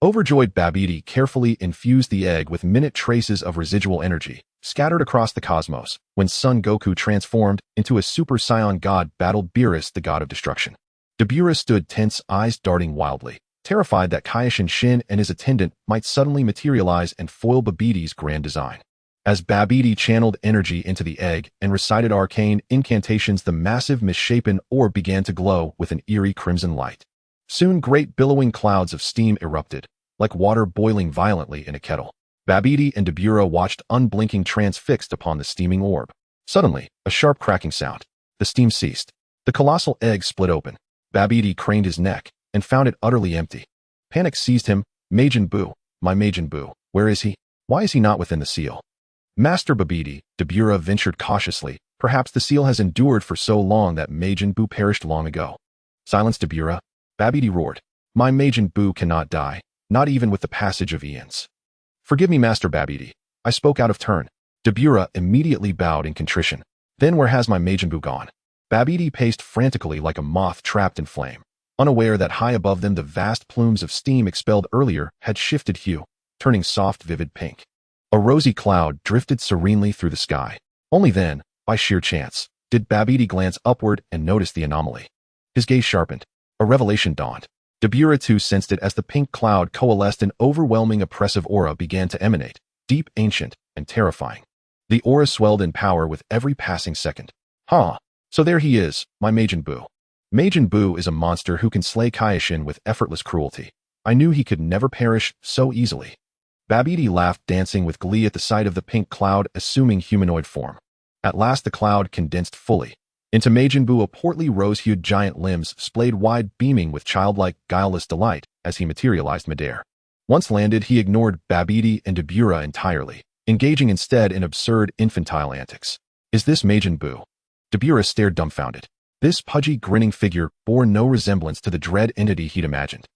Overjoyed, Babidi carefully infused the egg with minute traces of residual energy, scattered across the cosmos, when Son Goku transformed into a Super Saiyan God battled Beerus, the god of destruction. Dabura stood tense, eyes darting wildly, terrified that Kaishin Shin and his attendant might suddenly materialize and foil Babidi's grand design. As Babidi channeled energy into the egg and recited arcane incantations, the massive misshapen orb began to glow with an eerie crimson light. Soon great billowing clouds of steam erupted, like water boiling violently in a kettle. Babidi and Dabura watched unblinking, transfixed upon the steaming orb. Suddenly, a sharp cracking sound. The steam ceased. The colossal egg split open. Babidi craned his neck and found it utterly empty. Panic seized him. Majin Buu, my Majin Buu, where is he? Why is he not within the seal? Master Babidi, Dabura ventured cautiously, perhaps the seal has endured for so long that Majin Buu perished long ago. Silence, Dabura. Babidi roared. My Majin Buu cannot die, not even with the passage of eons. Forgive me, Master Babidi. I spoke out of turn. Dabura immediately bowed in contrition. Then where has my Majin Buu gone? Babidi paced frantically like a moth trapped in flame, unaware that high above them the vast plumes of steam expelled earlier had shifted hue, turning soft, vivid pink. A rosy cloud drifted serenely through the sky. Only then, by sheer chance, did Babidi glance upward and notice the anomaly. His gaze sharpened. A revelation dawned. Dabura too sensed it as the pink cloud coalesced. An overwhelming oppressive aura began to emanate, deep, ancient, and terrifying. The aura swelled in power with every passing second. So there he is, my Majin Buu. Majin Buu is a monster who can slay Kaishin with effortless cruelty. I knew he could never perish so easily. Babidi laughed, dancing with glee at the sight of the pink cloud assuming humanoid form. At last the cloud condensed fully into Majin Buu, a portly rose-hued giant, limbs splayed wide, beaming with childlike, guileless delight as he materialized midair. Once landed, he ignored Babidi and Dabura entirely, engaging instead in absurd, infantile antics. Is this Majin Buu? Dabura stared dumbfounded. This pudgy, grinning figure bore no resemblance to the dread entity he'd imagined.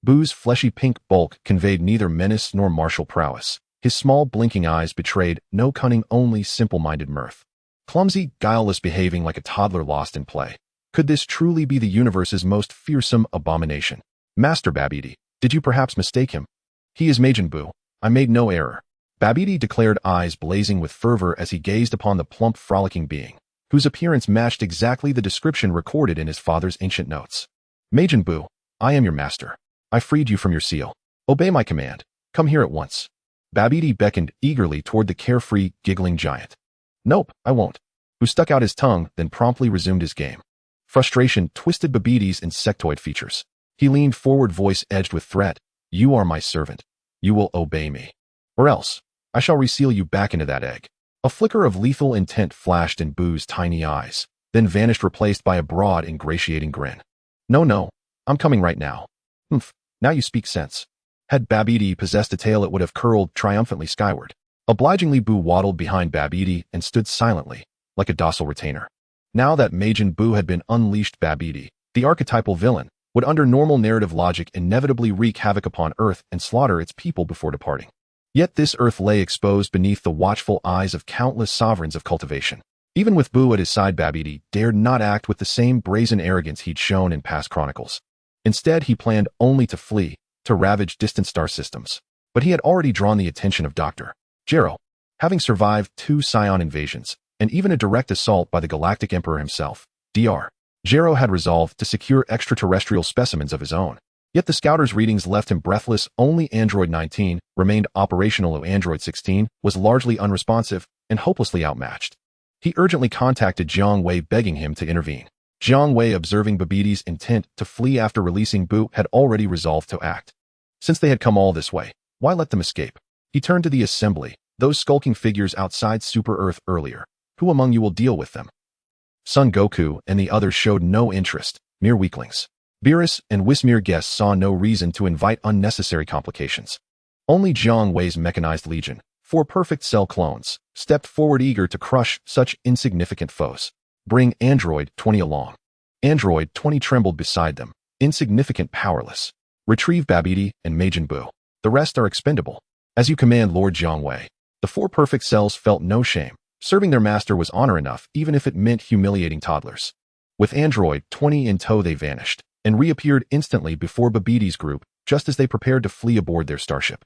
Buu's fleshy pink bulk conveyed neither menace nor martial prowess. His small, blinking eyes betrayed no cunning, only simple-minded mirth. Clumsy, guileless, behaving like a toddler lost in play. Could this truly be the universe's most fearsome abomination? Master Babidi, did you perhaps mistake him? He is Majin Buu. I made no error. Babidi declared, eyes blazing with fervor as he gazed upon the plump, frolicking being, whose appearance matched exactly the description recorded in his father's ancient notes. Majin Buu, I am your master. I freed you from your seal. Obey my command. Come here at once. Babidi beckoned eagerly toward the carefree, giggling giant. Nope, I won't. Who stuck out his tongue, then promptly resumed his game. Frustration twisted Babidi's insectoid features. He leaned forward, voice edged with threat. You are my servant. You will obey me. Or else, I shall reseal you back into that egg. A flicker of lethal intent flashed in Buu's tiny eyes, then vanished, replaced by a broad, ingratiating grin. No, I'm coming right now. Now you speak sense. Had Babidi possessed a tail, it would have curled triumphantly skyward. Obligingly, Boo waddled behind Babidi and stood silently, like a docile retainer. Now that Majin Buu had been unleashed, Babidi, the archetypal villain, would under normal narrative logic inevitably wreak havoc upon Earth and slaughter its people before departing. Yet this Earth lay exposed beneath the watchful eyes of countless sovereigns of cultivation. Even with Buu at his side, Babidi dared not act with the same brazen arrogance he'd shown in past chronicles. Instead, he planned only to flee, to ravage distant star systems. But he had already drawn the attention of Dr. Gero. Having survived 2 Saiyan invasions, and even a direct assault by the Galactic Emperor himself, Dr. Gero had resolved to secure extraterrestrial specimens of his own. Yet the scouter's readings left him breathless. Only Android 19 remained operational, though Android 16 was largely unresponsive and hopelessly outmatched. He urgently contacted Jiang Wei, begging him to intervene. Jiang Wei, observing Babidi's intent to flee after releasing Buu, had already resolved to act. Since they had come all this way, why let them escape? He turned to the assembly, those skulking figures outside Super Earth earlier. Who among you will deal with them? Son Goku and the others showed no interest, mere weaklings. Beerus and Wismir guests saw no reason to invite unnecessary complications. Only Jiang Wei's mechanized legion, 4 perfect cell clones, stepped forward eager to crush such insignificant foes. Bring Android 20 along. Android 20 trembled beside them, insignificant, powerless. Retrieve Babidi and Majin Buu. The rest are expendable. As you command, Lord Jiang Wei. The 4 perfect cells felt no shame. Serving their master was honor enough, even if it meant humiliating toddlers. With Android 20 in tow, they vanished, and reappeared instantly before Babidi's group, just as they prepared to flee aboard their starship.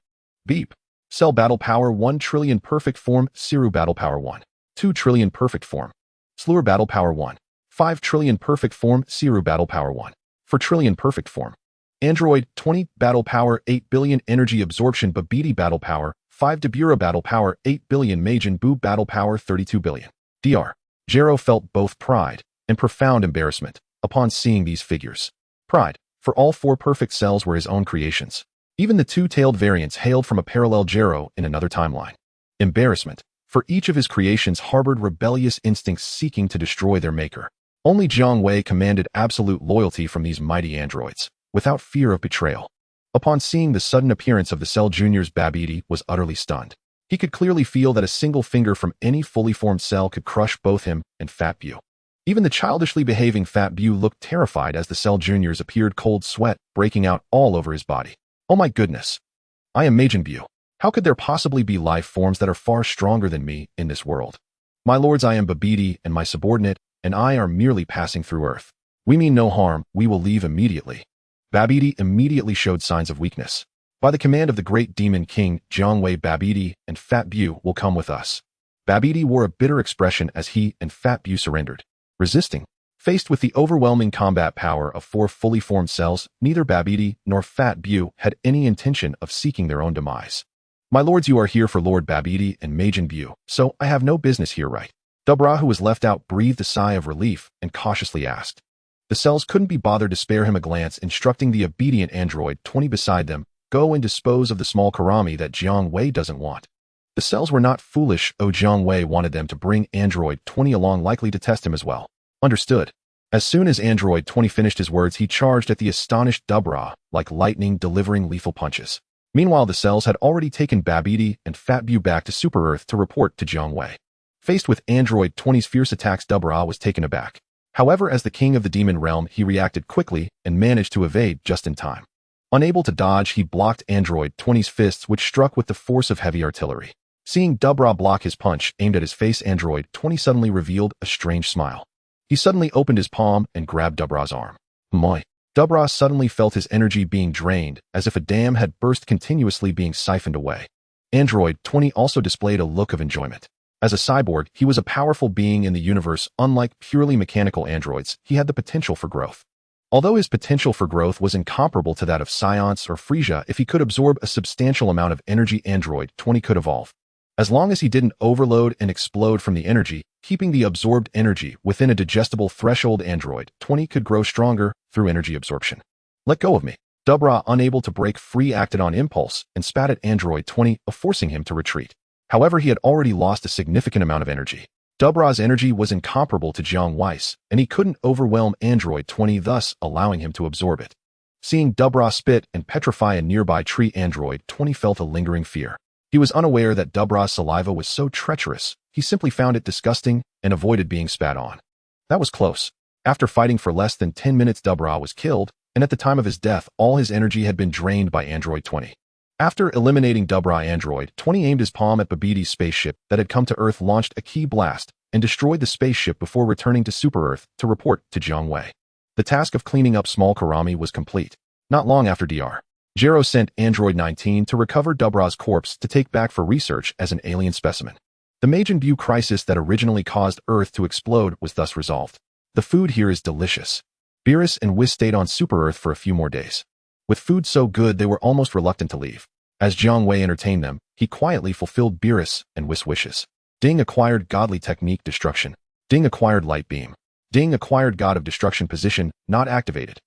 Beep. Cell battle power 1 trillion perfect form. Siru battle power 1. 2 trillion perfect form. Slur battle power 1. 5 trillion perfect form. Siru battle power 1. 4 trillion perfect form. Android 20 battle power 8 billion energy absorption. Babidi battle power 5. Dabura battle power 8 billion. Majin Buu battle power 32 billion. Dr. Gero felt both pride and profound embarrassment upon seeing these figures. Pride, for all 4 perfect cells were his own creations. Even the 2-tailed variants hailed from a parallel Gero in another timeline. Embarrassment, for each of his creations harbored rebellious instincts seeking to destroy their maker. Only Jiang Wei commanded absolute loyalty from these mighty androids, without fear of betrayal. Upon seeing the sudden appearance of the Cell Juniors, Babidi was utterly stunned. He could clearly feel that a single finger from any fully formed cell could crush both him and Fat Buu. Even the childishly behaving Fat Buu looked terrified as the Cell Juniors appeared, cold sweat breaking out all over his body. Oh my goodness. I am Majin Buu. How could there possibly be life forms that are far stronger than me in this world? My lords, I am Babidi, and my subordinate and I are merely passing through Earth. We mean no harm, we will leave immediately. Babidi immediately showed signs of weakness. By the command of the great demon king, Jiang Wei, Babidi and Fat Buu will come with us. Babidi wore a bitter expression as he and Fat Buu surrendered. Resisting. Faced with the overwhelming combat power of 4 fully formed cells, neither Babidi nor Fat Buu had any intention of seeking their own demise. My lords, you are here for Lord Babidi and Majin Buu, so I have no business here, right? Dubra, who was left out, breathed a sigh of relief and cautiously asked. The cells couldn't be bothered to spare him a glance, instructing the obedient Android 20 beside them, go and dispose of the small Karami that Jiang Wei doesn't want. The cells were not foolish. Jiang Wei wanted them to bring Android 20 along, likely to test him as well. Understood. As soon as Android 20 finished his words, he charged at the astonished Dubra, like lightning, delivering lethal punches. Meanwhile, the cells had already taken Babidi and Fat Buu back to Super Earth to report to Jiang Wei. Faced with Android 20's fierce attacks, Dubra was taken aback. However, as the king of the demon realm, he reacted quickly and managed to evade just in time. Unable to dodge, he blocked Android 20's fists, which struck with the force of heavy artillery. Seeing Dubra block his punch aimed at his face, Android 20 suddenly revealed a strange smile. He suddenly opened his palm and grabbed Dubra's arm. Moi. Dubra suddenly felt his energy being drained, as if a dam had burst, continuously being siphoned away. Android 20 also displayed a look of enjoyment. As a cyborg, he was a powerful being in the universe. Unlike purely mechanical androids, he had the potential for growth. Although his potential for growth was incomparable to that of Saiyan or Frieza, if he could absorb a substantial amount of energy, Android 20 could evolve. As long as he didn't overload and explode from the energy, keeping the absorbed energy within a digestible threshold, Android 20 could grow stronger through energy absorption. Let go of me. Dubra, unable to break free, acted on impulse and spat at Android 20, forcing him to retreat. However, he had already lost a significant amount of energy. Dubra's energy was incomparable to Jiang Wei's, and he couldn't overwhelm Android 20, thus allowing him to absorb it. Seeing Dubra spit and petrify a nearby tree, Android 20 felt a lingering fear. He was unaware that Dubra's saliva was so treacherous, he simply found it disgusting and avoided being spat on. That was close. After fighting for less than 10 minutes, Dubra was killed, and at the time of his death, all his energy had been drained by Android 20. After eliminating Dubra, Android 20 aimed his palm at Babbidi's spaceship that had come to Earth, launched a key blast, and destroyed the spaceship before returning to Super Earth to report to Jiang Wei. The task of cleaning up small Karami was complete. Not long after Dr. Gero sent Android 19 to recover Dubra's corpse to take back for research as an alien specimen. The Majin Buu crisis that originally caused Earth to explode was thus resolved. The food here is delicious. Beerus and Whis stayed on Super Earth for a few more days. With food so good, they were almost reluctant to leave. As Jiang Wei entertained them, he quietly fulfilled Beerus and Whis' wishes. Ding acquired godly technique destruction. Ding acquired light beam. Ding acquired god of destruction position not activated.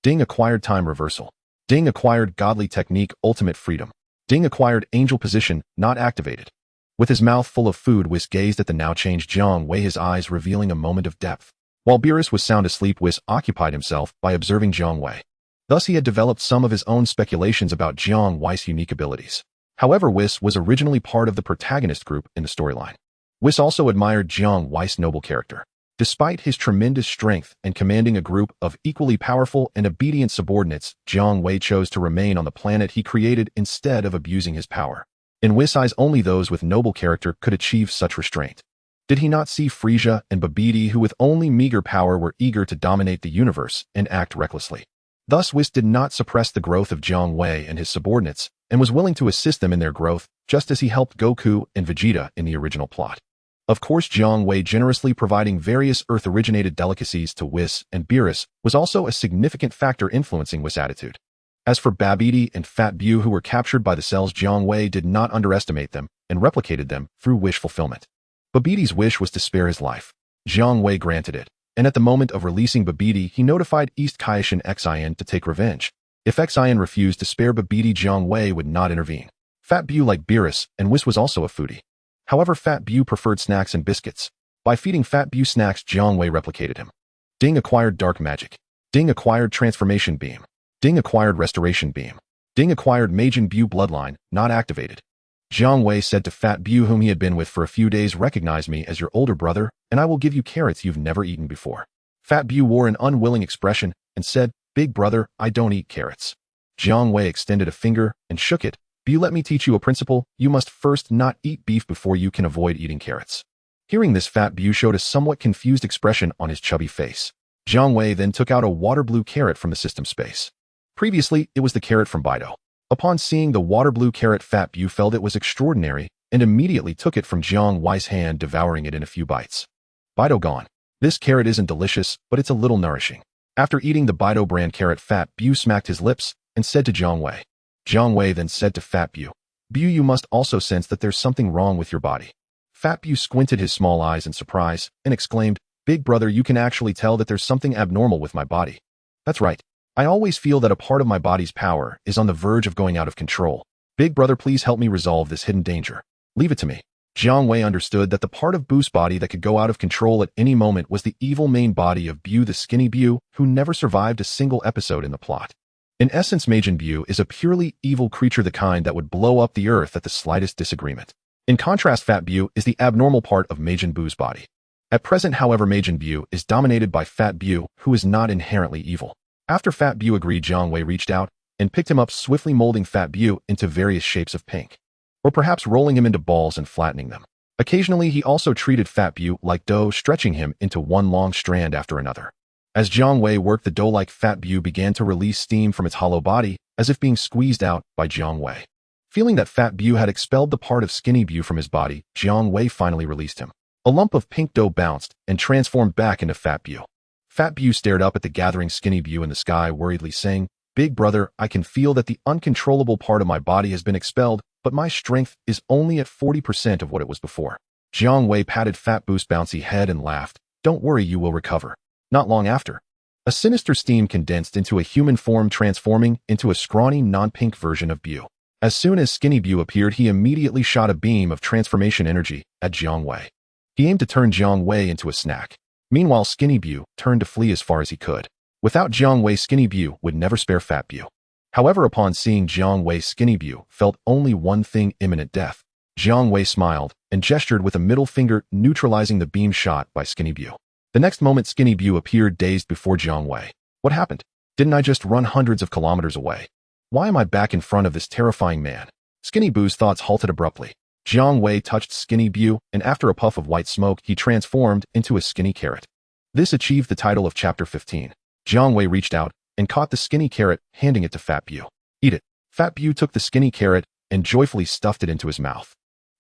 Ding acquired time reversal. Ding acquired godly technique ultimate freedom. Ding acquired angel position not activated. With his mouth full of food, Whis gazed at the now changed Jiang Wei, his eyes revealing a moment of depth. While Beerus was sound asleep, Whis occupied himself by observing Jiang Wei. Thus he had developed some of his own speculations about Jiang Wei's unique abilities. However, Whis was originally part of the protagonist group in the storyline. Whis also admired Jiang Wei's noble character. Despite his tremendous strength and commanding a group of equally powerful and obedient subordinates, Jiang Wei chose to remain on the planet he created instead of abusing his power. In Whis' eyes, only those with noble character could achieve such restraint. Did he not see Frieza and Babidi, who with only meager power were eager to dominate the universe and act recklessly? Thus, Whis did not suppress the growth of Jiang Wei and his subordinates, and was willing to assist them in their growth, just as he helped Goku and Vegeta in the original plot. Of course, Jiang Wei generously providing various Earth-originated delicacies to Whis and Beerus was also a significant factor influencing Whis' attitude. As for Babidi and Fat Buu, who were captured by the cells, Jiang Wei did not underestimate them and replicated them through wish fulfillment. Babidi's wish was to spare his life. Jiang Wei granted it, and at the moment of releasing Babidi, he notified East Kaishan Xian to take revenge. If Xian refused to spare Babidi, Jiang Wei would not intervene. Fat Buu liked Beerus, and Whis was also a foodie. However, Fat Buu preferred snacks and biscuits. By feeding Fat Buu snacks, Jiang Wei replicated him. Ding acquired dark magic. Ding acquired transformation beam. Ding acquired restoration beam. Ding acquired Majin Buu bloodline, not activated. Jiang Wei said to Fat Buu, whom he had been with for a few days, "Recognize me as your older brother, and I will give you carrots you've never eaten before." Fat Buu wore an unwilling expression and said, "Big brother, I don't eat carrots." Jiang Wei extended a finger and shook it. "Buu, let me teach you a principle. You must first not eat beef before you can avoid eating carrots." Hearing this, Fat Buu showed a somewhat confused expression on his chubby face. Jiang Wei then took out a water blue carrot from the system space. Previously, it was the carrot from Bido. Upon seeing the water blue carrot, Fat Buu felt it was extraordinary and immediately took it from Jiang Wei's hand, devouring it in a few bites. Bido gone. This carrot isn't delicious, but it's a little nourishing. After eating the Bido brand carrot, Fat Buu smacked his lips and said to Jiang Wei. Jiang Wei then said to Fat Buu, "Buu, you must also sense that there's something wrong with your body." Fat Buu squinted his small eyes in surprise and exclaimed, "Big brother, you can actually tell that there's something abnormal with my body." "That's right. I always feel that a part of my body's power is on the verge of going out of control. Big brother, please help me resolve this hidden danger. Leave it to me." Jiang Wei understood that the part of Buu's body that could go out of control at any moment was the evil main body of Buu, the skinny Buu, who never survived a single episode in the plot. In essence, Majin Buu is a purely evil creature, the kind that would blow up the earth at the slightest disagreement. In contrast, Fat Buu is the abnormal part of Majin Buu's body. At present, however, Majin Buu is dominated by Fat Buu, who is not inherently evil. After Fat Buu agreed, Jiang Wei reached out and picked him up, swiftly molding Fat Buu into various shapes of pink. Or perhaps rolling him into balls and flattening them. Occasionally, he also treated Fat Buu like dough, stretching him into one long strand after another. As Jiang Wei worked the dough, like Fat Buu began to release steam from its hollow body, as if being squeezed out by Jiang Wei. Feeling that Fat Buu had expelled the part of skinny Buu from his body, Jiang Wei finally released him. A lump of pink dough bounced and transformed back into Fat Buu. Fat Buu stared up at the gathering skinny Buu in the sky, worriedly saying, "Big brother, I can feel that the uncontrollable part of my body has been expelled, but my strength is only at 40% of what it was before." Jiang Wei patted Fat Buu's bouncy head and laughed. "Don't worry, you will recover." Not long after, a sinister steam condensed into a human form, transforming into a scrawny, non-pink version of Buu. As soon as skinny Buu appeared, he immediately shot a beam of transformation energy at Jiang Wei. He aimed to turn Jiang Wei into a snack. Meanwhile, skinny Buu turned to flee as far as he could. Without Jiang Wei, skinny Buu would never spare Fat Buu. However, upon seeing Jiang Wei's skinny Bu, felt only one thing: imminent death. Jiang Wei smiled and gestured with a middle finger, neutralizing the beam shot by Skinny Bu. The next moment, Skinny Bu appeared dazed before Jiang Wei. What happened? Didn't I just run hundreds of kilometers away? Why am I back in front of this terrifying man? Skinny Bu's thoughts halted abruptly. Jiang Wei touched Skinny Bu, and after a puff of white smoke, he transformed into a skinny carrot. This achieved the title of Chapter 15. Jiang Wei reached out and caught the skinny carrot, handing it to Fat Bu. Eat it. Fat Bu took the skinny carrot and joyfully stuffed it into his mouth.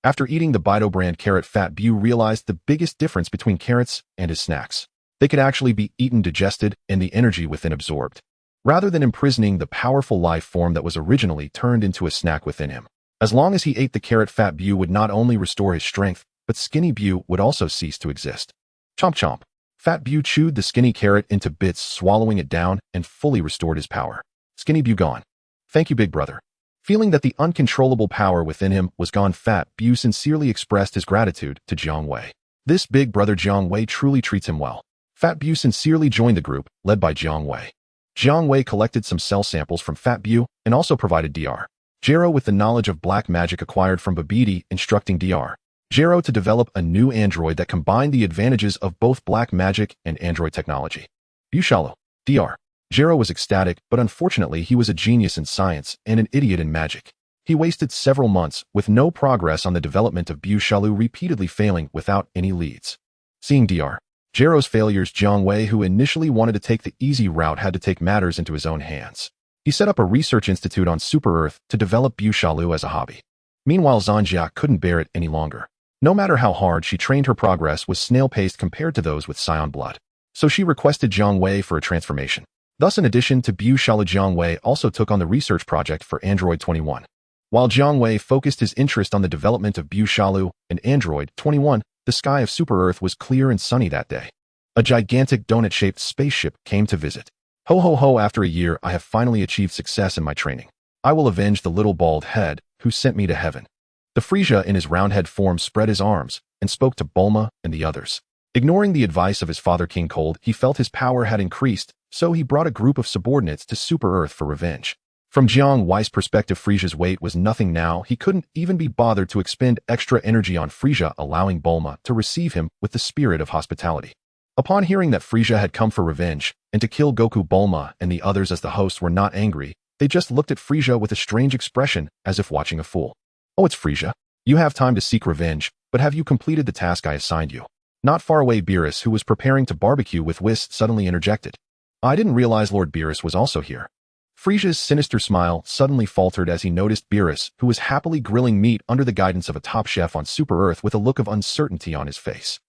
After eating the Bido brand carrot, Fat Bu realized the biggest difference between carrots and his snacks. They could actually be eaten, digested, and the energy within absorbed, rather than imprisoning the powerful life form that was originally turned into a snack within him. As long as he ate the carrot, Fat Bu would not only restore his strength, but Skinny Bu would also cease to exist. Chomp chomp. Fat Bu chewed the skinny carrot into bits, swallowing it down, and fully restored his power. Skinny Bu gone. Thank you, big brother. Feeling that the uncontrollable power within him was gone, Fat Bu sincerely expressed his gratitude to Jiang Wei. This big brother Jiang Wei truly treats him well. Fat Bu sincerely joined the group, led by Jiang Wei. Jiang Wei collected some cell samples from Fat Bu and also provided Dr. Gero with the knowledge of black magic acquired from Babidi, instructing Dr. Gero to develop a new android that combined the advantages of both black magic and android technology. Bushalu. Dr. Gero was ecstatic, but unfortunately he was a genius in science and an idiot in magic. He wasted several months with no progress on the development of Bushalu, repeatedly failing without any leads. Seeing Dr. Gero's failures, Jiang Wei, who initially wanted to take the easy route, had to take matters into his own hands. He set up a research institute on Super Earth to develop Bushalu as a hobby. Meanwhile, Zhanjia couldn't bear it any longer. No matter how hard she trained, her progress was snail-paced compared to those with Saiyan blood. So she requested Jiang Wei for a transformation. Thus, in addition to Bushalu, Jiang Wei also took on the research project for Android 21. While Jiang Wei focused his interest on the development of Bushalu and Android 21, the sky of Super Earth was clear and sunny that day. A gigantic donut-shaped spaceship came to visit. Ho ho ho, after a year I have finally achieved success in my training. I will avenge the little bald head who sent me to heaven. The Frieza in his roundhead form spread his arms and spoke to Bulma and the others. Ignoring the advice of his father King Cold, he felt his power had increased, so he brought a group of subordinates to Super Earth for revenge. From Jiang Wei's perspective, Frieza's weight was nothing now. He couldn't even be bothered to expend extra energy on Frieza, allowing Bulma to receive him with the spirit of hospitality. Upon hearing that Frieza had come for revenge and to kill Goku, Bulma and the others as the hosts were not angry. They just looked at Frieza with a strange expression, as if watching a fool. Oh, it's Frieza. You have time to seek revenge, but have you completed the task I assigned you? Not far away, Beerus, who was preparing to barbecue with Whis, suddenly interjected. I didn't realize Lord Beerus was also here. Frieza's sinister smile suddenly faltered as he noticed Beerus, who was happily grilling meat under the guidance of a top chef on Super Earth with a look of uncertainty on his face.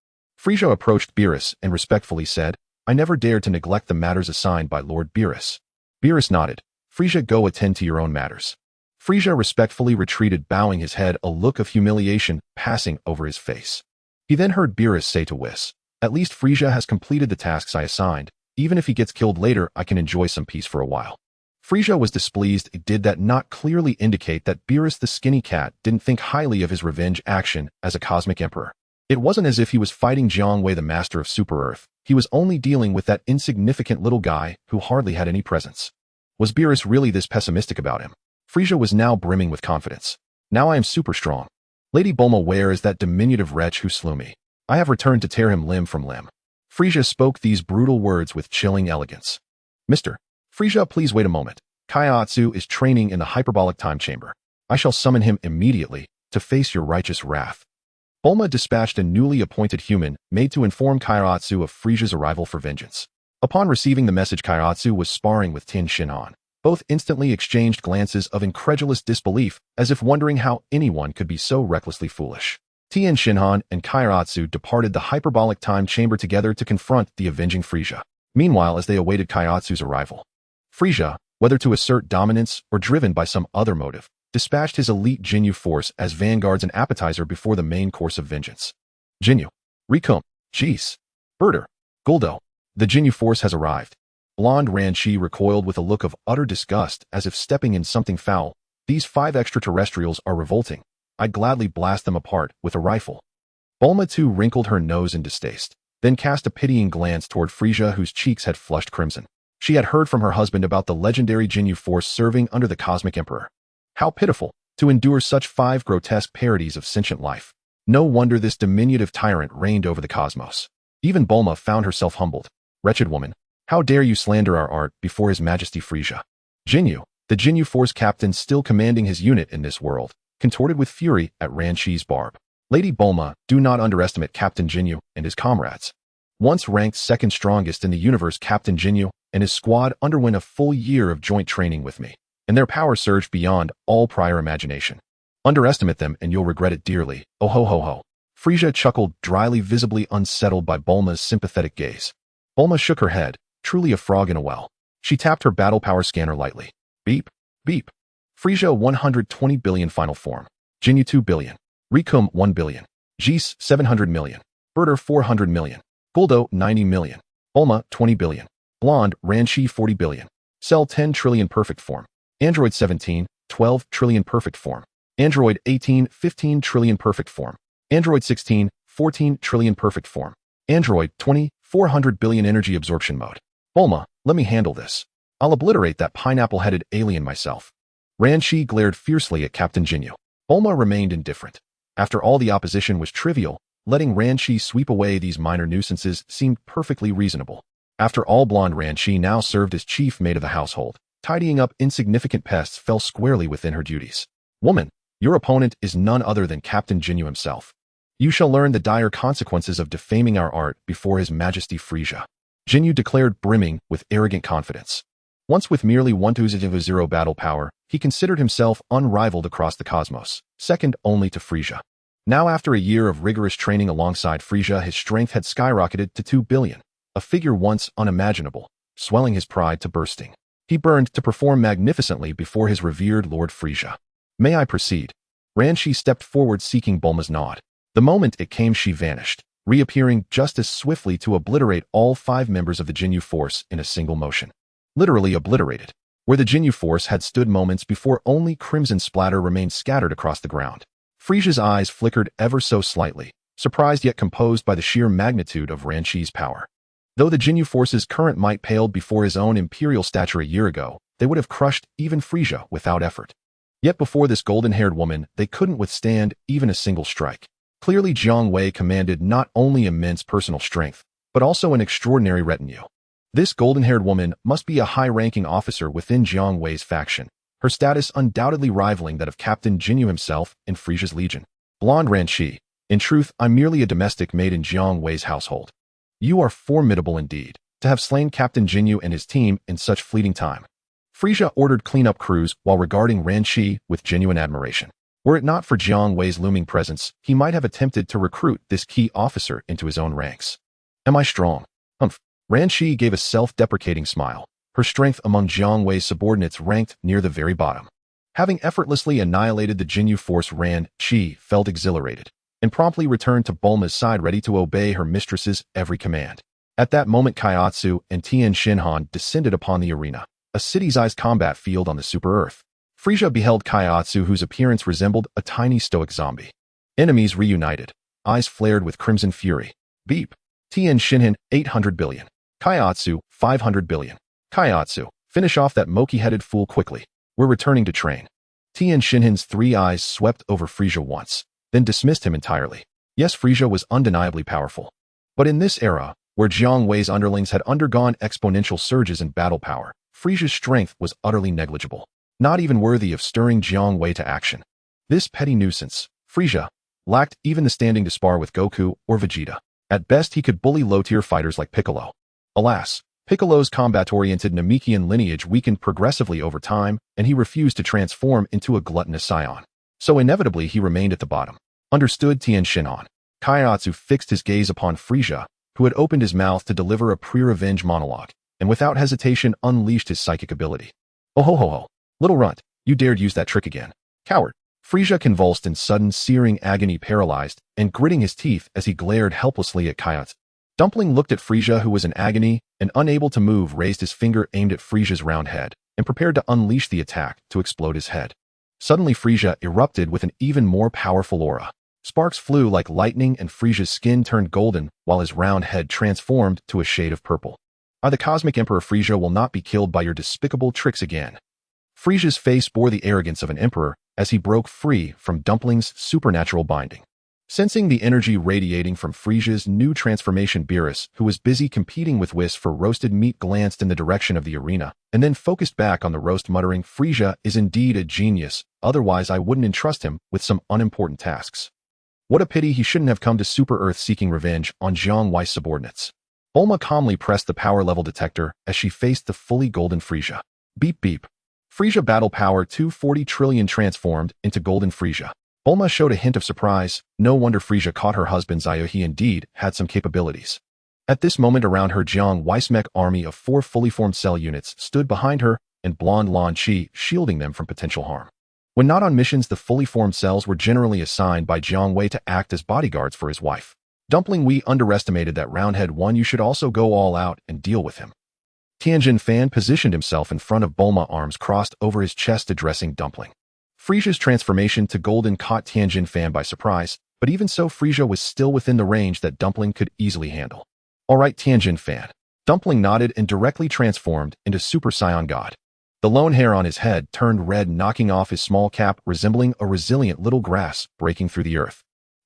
Frieza approached Beerus and respectfully said, I never dared to neglect the matters assigned by Lord Beerus. Beerus nodded. Frieza, go attend to your own matters. Frieza respectfully retreated, bowing his head, a look of humiliation passing over his face. He then heard Beerus say to Whis, at least Frieza has completed the tasks I assigned. Even if he gets killed later, I can enjoy some peace for a while. Frieza was displeased. Did that not clearly indicate that Beerus the skinny cat didn't think highly of his revenge action as a cosmic emperor? It wasn't as if he was fighting Jiang Wei, the master of Super Earth. He was only dealing with that insignificant little guy who hardly had any presence. Was Beerus really this pessimistic about him? Frieza was now brimming with confidence. Now I am super strong. Lady Bulma, where is that diminutive wretch who slew me? I have returned to tear him limb from limb. Frieza spoke these brutal words with chilling elegance. Mr. Frieza, please wait a moment. Kaiatsu is training in the hyperbolic time chamber. I shall summon him immediately to face your righteous wrath. Bulma dispatched a newly appointed human made to inform Kaiatsu of Frieza's arrival for vengeance. Upon receiving the message, Kaiatsu was sparring with Tin Shinhan. Both instantly exchanged glances of incredulous disbelief, as if wondering how anyone could be so recklessly foolish. Tien Shinhan and Kaiatsu departed the hyperbolic time chamber together to confront the avenging Frieza. Meanwhile, as they awaited Kaiatsu's arrival, Frieza, whether to assert dominance or driven by some other motive, dispatched his elite Jinyu force as vanguards and appetizer before the main course of vengeance. Jinyu, Rikum, Jeez, Birder, Guldo, the Jinyu force has arrived. Blonde Ranchi recoiled with a look of utter disgust, as if stepping in something foul. These 5 extraterrestrials are revolting. I'd gladly blast them apart with a rifle. Bulma too wrinkled her nose in distaste, then cast a pitying glance toward Frieza, whose cheeks had flushed crimson. She had heard from her husband about the legendary Jinyu force serving under the Cosmic Emperor. How pitiful to endure such 5 grotesque parodies of sentient life. No wonder this diminutive tyrant reigned over the cosmos. Even Bulma found herself humbled. Wretched woman, how dare you slander our art before His Majesty Frieza? Jinyu, the Jinyu force captain still commanding his unit in this world, contorted with fury at Ran Shi's barb. Lady Bulma, do not underestimate Captain Jinyu and his comrades. Once ranked second strongest in the universe, Captain Jinyu and his squad underwent a full year of joint training with me, and their power surged beyond all prior imagination. Underestimate them and you'll regret it dearly. Oh ho ho ho. Frieza chuckled dryly, visibly unsettled by Bulma's sympathetic gaze. Bulma shook her head, truly a frog in a well. She tapped her battle power scanner lightly. Beep, beep. Frieza 120 billion final form. Jinyu 2 billion. Rikum 1 billion. Jis 700 million. Berter 400 million. Guldo 90 million. Bulma 20 billion. Blonde Ran Shi 40 billion. Cell 10 trillion perfect form. Android 17, 12 trillion perfect form. Android 18, 15 trillion perfect form. Android 16, 14 trillion perfect form. Android 20, 400 billion energy absorption mode. Bulma, let me handle this. I'll obliterate that pineapple-headed alien myself. Ran Shi glared fiercely at Captain Jinyu. Bulma remained indifferent. After all, the opposition was trivial. Letting Ran Shi sweep away these minor nuisances seemed perfectly reasonable. After all, blonde Ran Shi now served as chief maid of the household. Tidying up insignificant pests fell squarely within her duties. Woman, your opponent is none other than Captain Jinyu himself. You shall learn the dire consequences of defaming our art before His Majesty Frieza. Jinyu declared, brimming with arrogant confidence. Once with merely 1/0 battle power, he considered himself unrivaled across the cosmos, second only to Frieza. Now, after a year of rigorous training alongside Frieza, his strength had skyrocketed to 2 billion, a figure once unimaginable, swelling his pride to bursting. He burned to perform magnificently before his revered Lord Frieza. May I proceed? Ran Shi stepped forward, seeking Bulma's nod. The moment it came, she vanished, reappearing just as swiftly to obliterate all 5 members of the Jinyu force in a single motion. Literally obliterated. Where the Jinyu force had stood moments before, only crimson splatter remained scattered across the ground. Frieza's eyes flickered ever so slightly, surprised yet composed by the sheer magnitude of Ran Shi's power. Though the Jinyu force's current might paled before his own imperial stature a year ago, they would have crushed even Frieza without effort. Yet before this golden-haired woman, they couldn't withstand even a single strike. Clearly, Jiang Wei commanded not only immense personal strength, but also an extraordinary retinue. This golden-haired woman must be a high-ranking officer within Jiang Wei's faction, her status undoubtedly rivaling that of Captain Jinyu himself in Frieza's legion. Blonde Ran Shi, in truth, I'm merely a domestic maid in Jiang Wei's household. You are formidable indeed, to have slain Captain Jinyu and his team in such fleeting time. Frieza ordered cleanup crews while regarding Ran Shi with genuine admiration. Were it not for Jiang Wei's looming presence, he might have attempted to recruit this key officer into his own ranks. Am I strong? Humph. Ran Shi gave a self-deprecating smile. Her strength among Jiang Wei's subordinates ranked near the very bottom. Having effortlessly annihilated the Jinyu force, Ran Shi felt exhilarated and promptly returned to Bulma's side, ready to obey her mistress's every command. At that moment, Kaiatsu and Tien Shinhan descended upon the arena, a city-sized combat field on the Super Earth. Frieza beheld Kaiatsu, whose appearance resembled a tiny stoic zombie. Enemies reunited, eyes flared with crimson fury. Beep. Tien Shinhan, 800 billion. Kaiatsu, 500 billion. Kaiatsu, finish off that monkey-headed fool quickly. We're returning to train. Tien Shinhan's 3 eyes swept over Frieza once, then dismissed him entirely. Yes, Frieza was undeniably powerful. But in this era, where Jiang Wei's underlings had undergone exponential surges in battle power, Frieza's strength was utterly negligible, not even worthy of stirring Jiang Wei to action. This petty nuisance, Frieza, lacked even the standing to spar with Goku or Vegeta. At best, he could bully low-tier fighters like Piccolo. Alas, Piccolo's combat-oriented Namekian lineage weakened progressively over time, and he refused to transform into a gluttonous Saiyan. So inevitably, he remained at the bottom. Understood, Tien Shinhan. Kaiatsu fixed his gaze upon Frieza, who had opened his mouth to deliver a pre-revenge monologue, and without hesitation unleashed his psychic ability. Oh ho ho ho. Little runt, you dared use that trick again. Coward. Frieza convulsed in sudden searing agony, paralyzed, and gritting his teeth as he glared helplessly at Kaiatsu. Dumpling looked at Frieza, who was in agony, and unable to move, raised his finger aimed at Frieza's round head, and prepared to unleash the attack to explode his head. Suddenly, Frieza erupted with an even more powerful aura. Sparks flew like lightning, and Frieza's skin turned golden, while his round head transformed to a shade of purple. The cosmic emperor Frieza will not be killed by your despicable tricks again. Frieza's face bore the arrogance of an emperor as he broke free from Dumpling's supernatural binding. Sensing the energy radiating from Frieza's new transformation, Beerus, who was busy competing with Whis for roasted meat, glanced in the direction of the arena and then focused back on the roast, muttering, "Frieza is indeed a genius, otherwise I wouldn't entrust him with some unimportant tasks. What a pity he shouldn't have come to Super Earth seeking revenge on Jiang Wei's subordinates." Bulma calmly pressed the power level detector as she faced the fully golden Frieza. Beep beep. Frieza battle power 240 trillion transformed into golden Frieza. Bulma showed a hint of surprise. No wonder Frieza caught her husband's eye. He indeed had some capabilities. At this moment, around her, Jiang Wei's mech army of 4 fully formed cell units stood behind her, and blonde Lan Chi shielding them from potential harm. When not on missions, the fully formed cells were generally assigned by Jiang Wei to act as bodyguards for his wife. Dumpling, we underestimated that Roundhead 1. You should also go all out and deal with him. Tianjin Fan positioned himself in front of Bulma, arms crossed over his chest, addressing Dumpling. Frieza's transformation to golden caught Tianjin Fan by surprise, but even so, Frieza was still within the range that Dumpling could easily handle. "All right, Tianjin Fan." Dumpling nodded and directly transformed into Super Saiyan God. The lone hair on his head turned red, knocking off his small cap, resembling a resilient little grass breaking through the earth.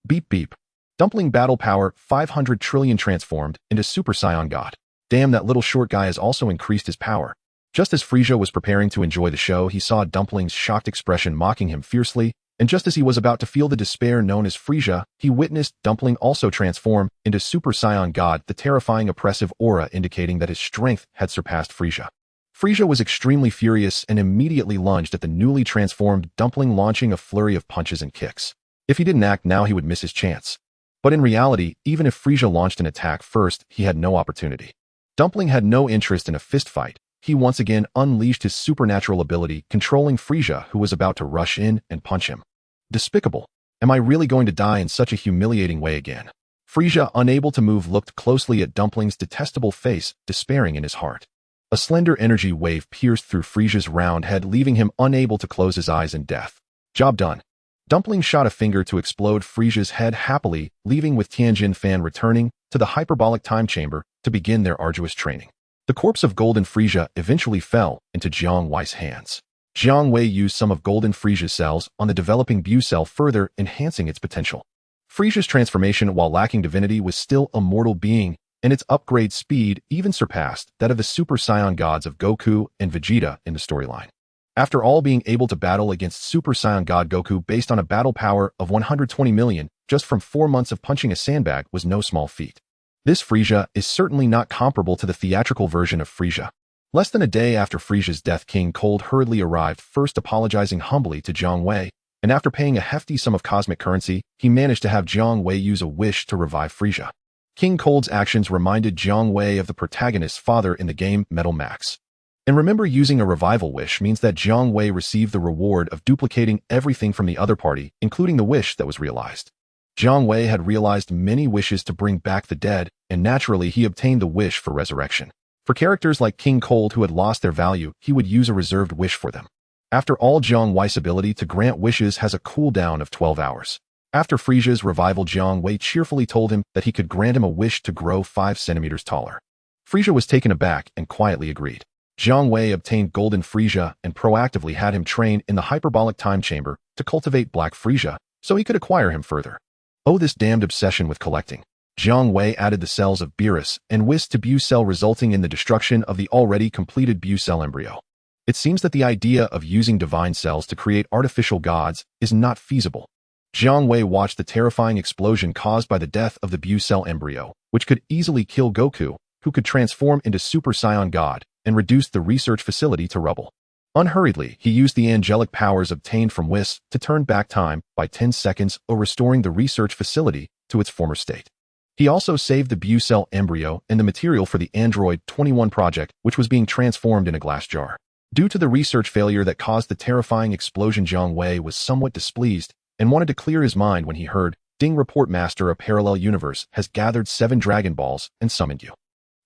Beep beep. Dumpling battle power 500 trillion transformed into Super Saiyan God. Damn, that little short guy has also increased his power. Just as Frieza was preparing to enjoy the show, he saw Dumpling's shocked expression mocking him fiercely, and just as he was about to feel the despair known as Frieza, he witnessed Dumpling also transform into Super Saiyan God, the terrifying oppressive aura indicating that his strength had surpassed Frieza. Frieza was extremely furious and immediately lunged at the newly transformed Dumpling, launching a flurry of punches and kicks. If he didn't act now, he would miss his chance. But in reality, even if Frieza launched an attack first, he had no opportunity. Dumpling had no interest in a fistfight. He once again unleashed his supernatural ability, controlling Frieza, who was about to rush in and punch him. Despicable. Am I really going to die in such a humiliating way again? Frieza, unable to move, looked closely at Dumpling's detestable face, despairing in his heart. A slender energy wave pierced through Frieza's round head, leaving him unable to close his eyes in death. Job done. Dumpling shot a finger to explode Frieza's head happily, leaving with Tianjin Fan returning to the hyperbolic time chamber to begin their arduous training. The corpse of Golden Frieza eventually fell into Jiang Wei's hands. Jiang Wei used some of Golden Frieza's cells on the developing Bu cell, further enhancing its potential. Frieza's transformation, while lacking divinity, was still a mortal being, and its upgrade speed even surpassed that of the Super Saiyan gods of Goku and Vegeta in the storyline. After all, being able to battle against Super Saiyan God Goku based on a battle power of 120 million just from 4 months of punching a sandbag was no small feat. This Frieza is certainly not comparable to the theatrical version of Frieza. Less than a day after Frieza's death, King Cold hurriedly arrived, first apologizing humbly to Jiang Wei, and after paying a hefty sum of cosmic currency, he managed to have Jiang Wei use a wish to revive Frieza. King Cold's actions reminded Jiang Wei of the protagonist's father in the game Metal Max. And remember, using a revival wish means that Jiang Wei received the reward of duplicating everything from the other party, including the wish that was realized. Jiang Wei had realized many wishes to bring back the dead, and naturally he obtained the wish for resurrection. For characters like King Cold who had lost their value, he would use a reserved wish for them. After all, Jiang Wei's ability to grant wishes has a cooldown of 12 hours. After Frieza's revival, Jiang Wei cheerfully told him that he could grant him a wish to grow 5 centimeters taller. Frieza was taken aback and quietly agreed. Jiang Wei obtained Golden Frieza and proactively had him train in the hyperbolic time chamber to cultivate Black Frieza so he could acquire him further. Oh, this damned obsession with collecting. Jiang Wei added the cells of Beerus and Whis to Bu cell, resulting in the destruction of the already completed Bu cell embryo. It seems that the idea of using divine cells to create artificial gods is not feasible. Jiang Wei watched the terrifying explosion caused by the death of the Bu cell embryo, which could easily kill Goku, who could transform into Super Saiyan God and reduce the research facility to rubble. Unhurriedly, he used the angelic powers obtained from Whis to turn back time by 10 seconds, or restoring the research facility to its former state. He also saved the Bu cell embryo and the material for the Android 21 project, which was being transformed in a glass jar. Due to the research failure that caused the terrifying explosion, Jiang Wei was somewhat displeased and wanted to clear his mind when he heard, "Ding, report master, a parallel universe has gathered 7 Dragon Balls and summoned you."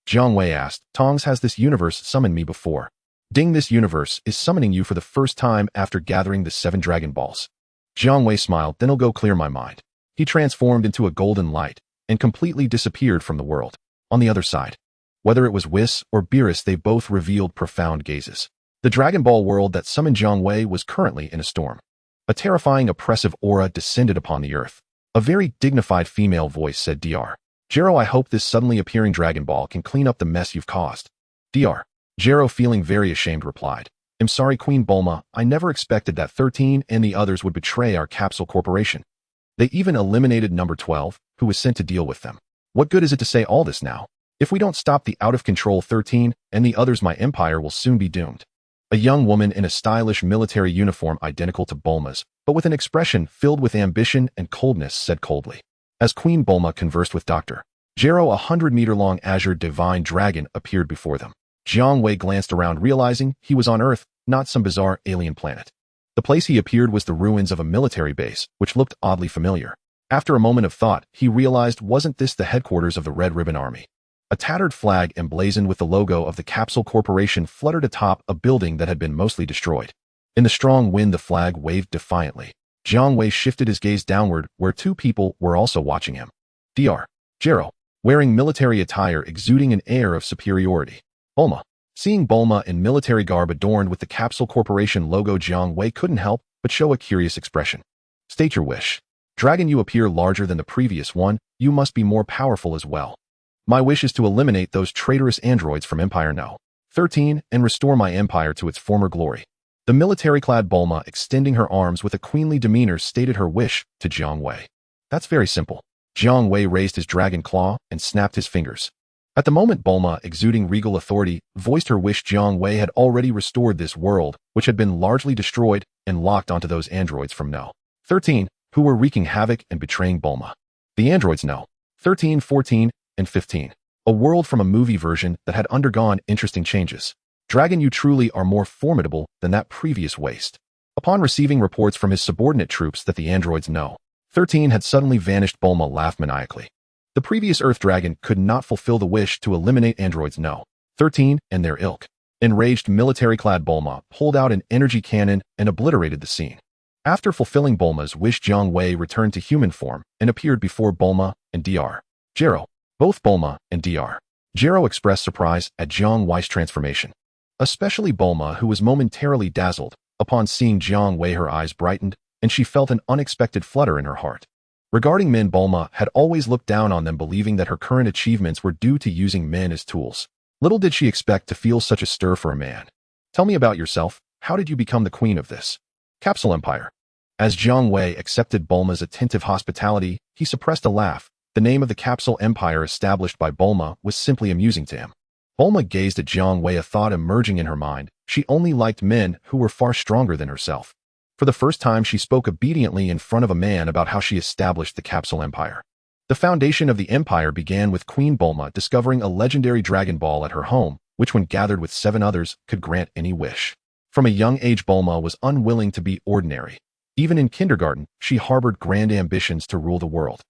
Jiang Wei asked, "Tongs, has this universe summoned me before?" "Ding, this universe is summoning you for the first time after gathering the 7 Dragon Balls." Jiang Wei smiled, "Then I'll go clear my mind." He transformed into a golden light and completely disappeared from the world. On the other side, Whether it was Whis or Beerus, they both revealed profound gazes. The Dragon Ball world that summoned Jiang Wei was currently in a storm. A terrifying, oppressive aura descended upon the earth. A very dignified female voice said, Dr. Gero, I hope this suddenly appearing Dragon Ball can clean up the mess you've caused. Dr. Gero, feeling very ashamed, replied, I'm sorry, Queen Bulma, I never expected that 13 and the others would betray our Capsule Corporation. They even eliminated number 12, who was sent to deal with them. What good is it to say all this now? If we don't stop the out-of-control 13 and the others, my empire will soon be doomed. A young woman in a stylish military uniform identical to Bulma's, but with an expression filled with ambition and coldness, said coldly. As Queen Bulma conversed with Dr. Gero, a 100-meter-long azure divine dragon appeared before them. Jiang Wei glanced around, realizing he was on Earth, not some bizarre alien planet. The place he appeared was the ruins of a military base, which looked oddly familiar. After a moment of thought, he realized, wasn't this the headquarters of the Red Ribbon Army? A tattered flag emblazoned with the logo of the Capsule Corporation fluttered atop a building that had been mostly destroyed. In the strong wind, the flag waved defiantly. Jiang Wei shifted his gaze downward, where two people were also watching him. Dr. Gero, wearing military attire exuding an air of superiority. Bulma. Seeing Bulma in military garb adorned with the Capsule Corporation logo, Jiang Wei couldn't help but show a curious expression. State your wish. Dragon, you appear larger than the previous one, you must be more powerful as well. My wish is to eliminate those traitorous androids from Empire No. 13 and restore my empire to its former glory. The military-clad Bulma, extending her arms with a queenly demeanor, stated her wish to Jiang Wei. That's very simple. Jiang Wei raised his dragon claw and snapped his fingers. At the moment, Bulma, exuding regal authority, voiced her wish. Jiang Wei had already restored this world, which had been largely destroyed, and locked onto those androids from No. 13, who were wreaking havoc and betraying Bulma. The androids No. 13, 14, and 15. A world from a movie version that had undergone interesting changes. Dragon, you truly are more formidable than that previous waste. Upon receiving reports from his subordinate troops that the androids No. 13 had suddenly vanished, Bulma laughed maniacally. The previous Earth Dragon could not fulfill the wish to eliminate androids No. 13 and their ilk. Enraged, military-clad Bulma pulled out an energy cannon and obliterated the scene. After fulfilling Bulma's wish, Jiang Wei returned to human form and appeared before Bulma and Dr. Gero. Both Bulma and Dr. Gero expressed surprise at Jiang Wei's transformation. Especially Bulma, who was momentarily dazzled. Upon seeing Jiang Wei, her eyes brightened, and she felt an unexpected flutter in her heart. Regarding men, Bulma had always looked down on them, believing that her current achievements were due to using men as tools. Little did she expect to feel such a stir for a man. Tell me about yourself. How did you become the queen of this Capsule Empire? As Jiang Wei accepted Bulma's attentive hospitality, he suppressed a laugh. The name of the Capsule Empire established by Bulma was simply amusing to him. Bulma gazed at Jiang Wei, a thought emerging in her mind. She only liked men who were far stronger than herself. For the first time, she spoke obediently in front of a man about how she established the Capsule Empire. The foundation of the empire began with Queen Bulma discovering a legendary Dragon Ball at her home, which when gathered with 7 others, could grant any wish. From a young age, Bulma was unwilling to be ordinary. Even in kindergarten, she harbored grand ambitions to rule the world.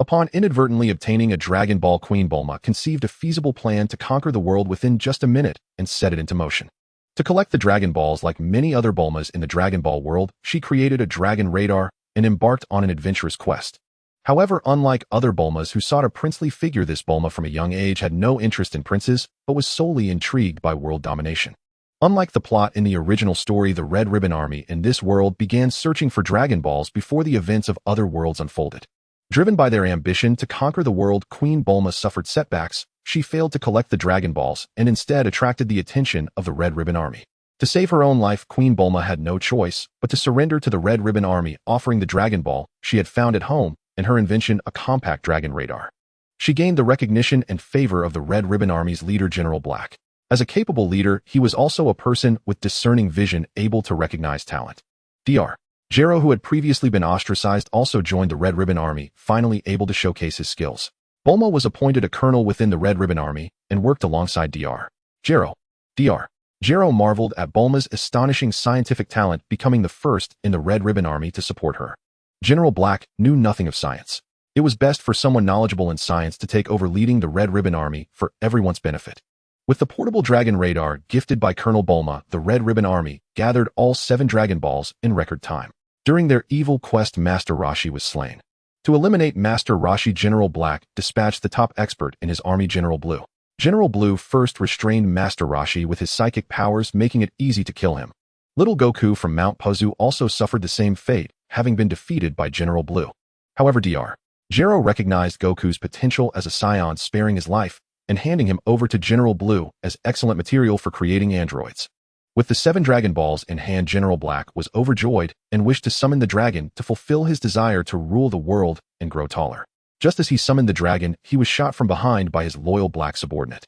Upon inadvertently obtaining a Dragon Ball, Queen Bulma conceived a feasible plan to conquer the world within just a minute and set it into motion. To collect the Dragon Balls, like many other Bulmas in the Dragon Ball world, she created a dragon radar and embarked on an adventurous quest. However, unlike other Bulmas who sought a princely figure, this Bulma from a young age had no interest in princes, but was solely intrigued by world domination. Unlike the plot in the original story, the Red Ribbon Army in this world began searching for Dragon Balls before the events of other worlds unfolded. Driven by their ambition to conquer the world, Queen Bulma suffered setbacks. She failed to collect the Dragon Balls and instead attracted the attention of the Red Ribbon Army. To save her own life, Queen Bulma had no choice but to surrender to the Red Ribbon Army, offering the Dragon Ball she had found at home and her invention, a compact dragon radar. She gained the recognition and favor of the Red Ribbon Army's leader, General Black. As a capable leader, he was also a person with discerning vision, able to recognize talent. Dr. Gero, who had previously been ostracized, also joined the Red Ribbon Army, finally able to showcase his skills. Bulma was appointed a colonel within the Red Ribbon Army and worked alongside Dr. Gero. Dr. Gero marveled at Bulma's astonishing scientific talent, becoming the first in the Red Ribbon Army to support her. General Black knew nothing of science. It was best for someone knowledgeable in science to take over leading the Red Ribbon Army for everyone's benefit. With the portable dragon radar gifted by Colonel Bulma, the Red Ribbon Army gathered all 7 Dragon Balls in record time. During their evil quest, Master Roshi was slain. To eliminate Master Roshi, General Black dispatched the top expert in his army, General Blue. General Blue first restrained Master Roshi with his psychic powers, making it easy to kill him. Little Goku from Mount Pazu also suffered the same fate, having been defeated by General Blue. However, Dr. Gero recognized Goku's potential as a Saiyan, sparing his life and handing him over to General Blue as excellent material for creating androids. With the 7 Dragon Balls in hand, General Black was overjoyed and wished to summon the dragon to fulfill his desire to rule the world and grow taller. Just as he summoned the dragon, he was shot from behind by his loyal black subordinate.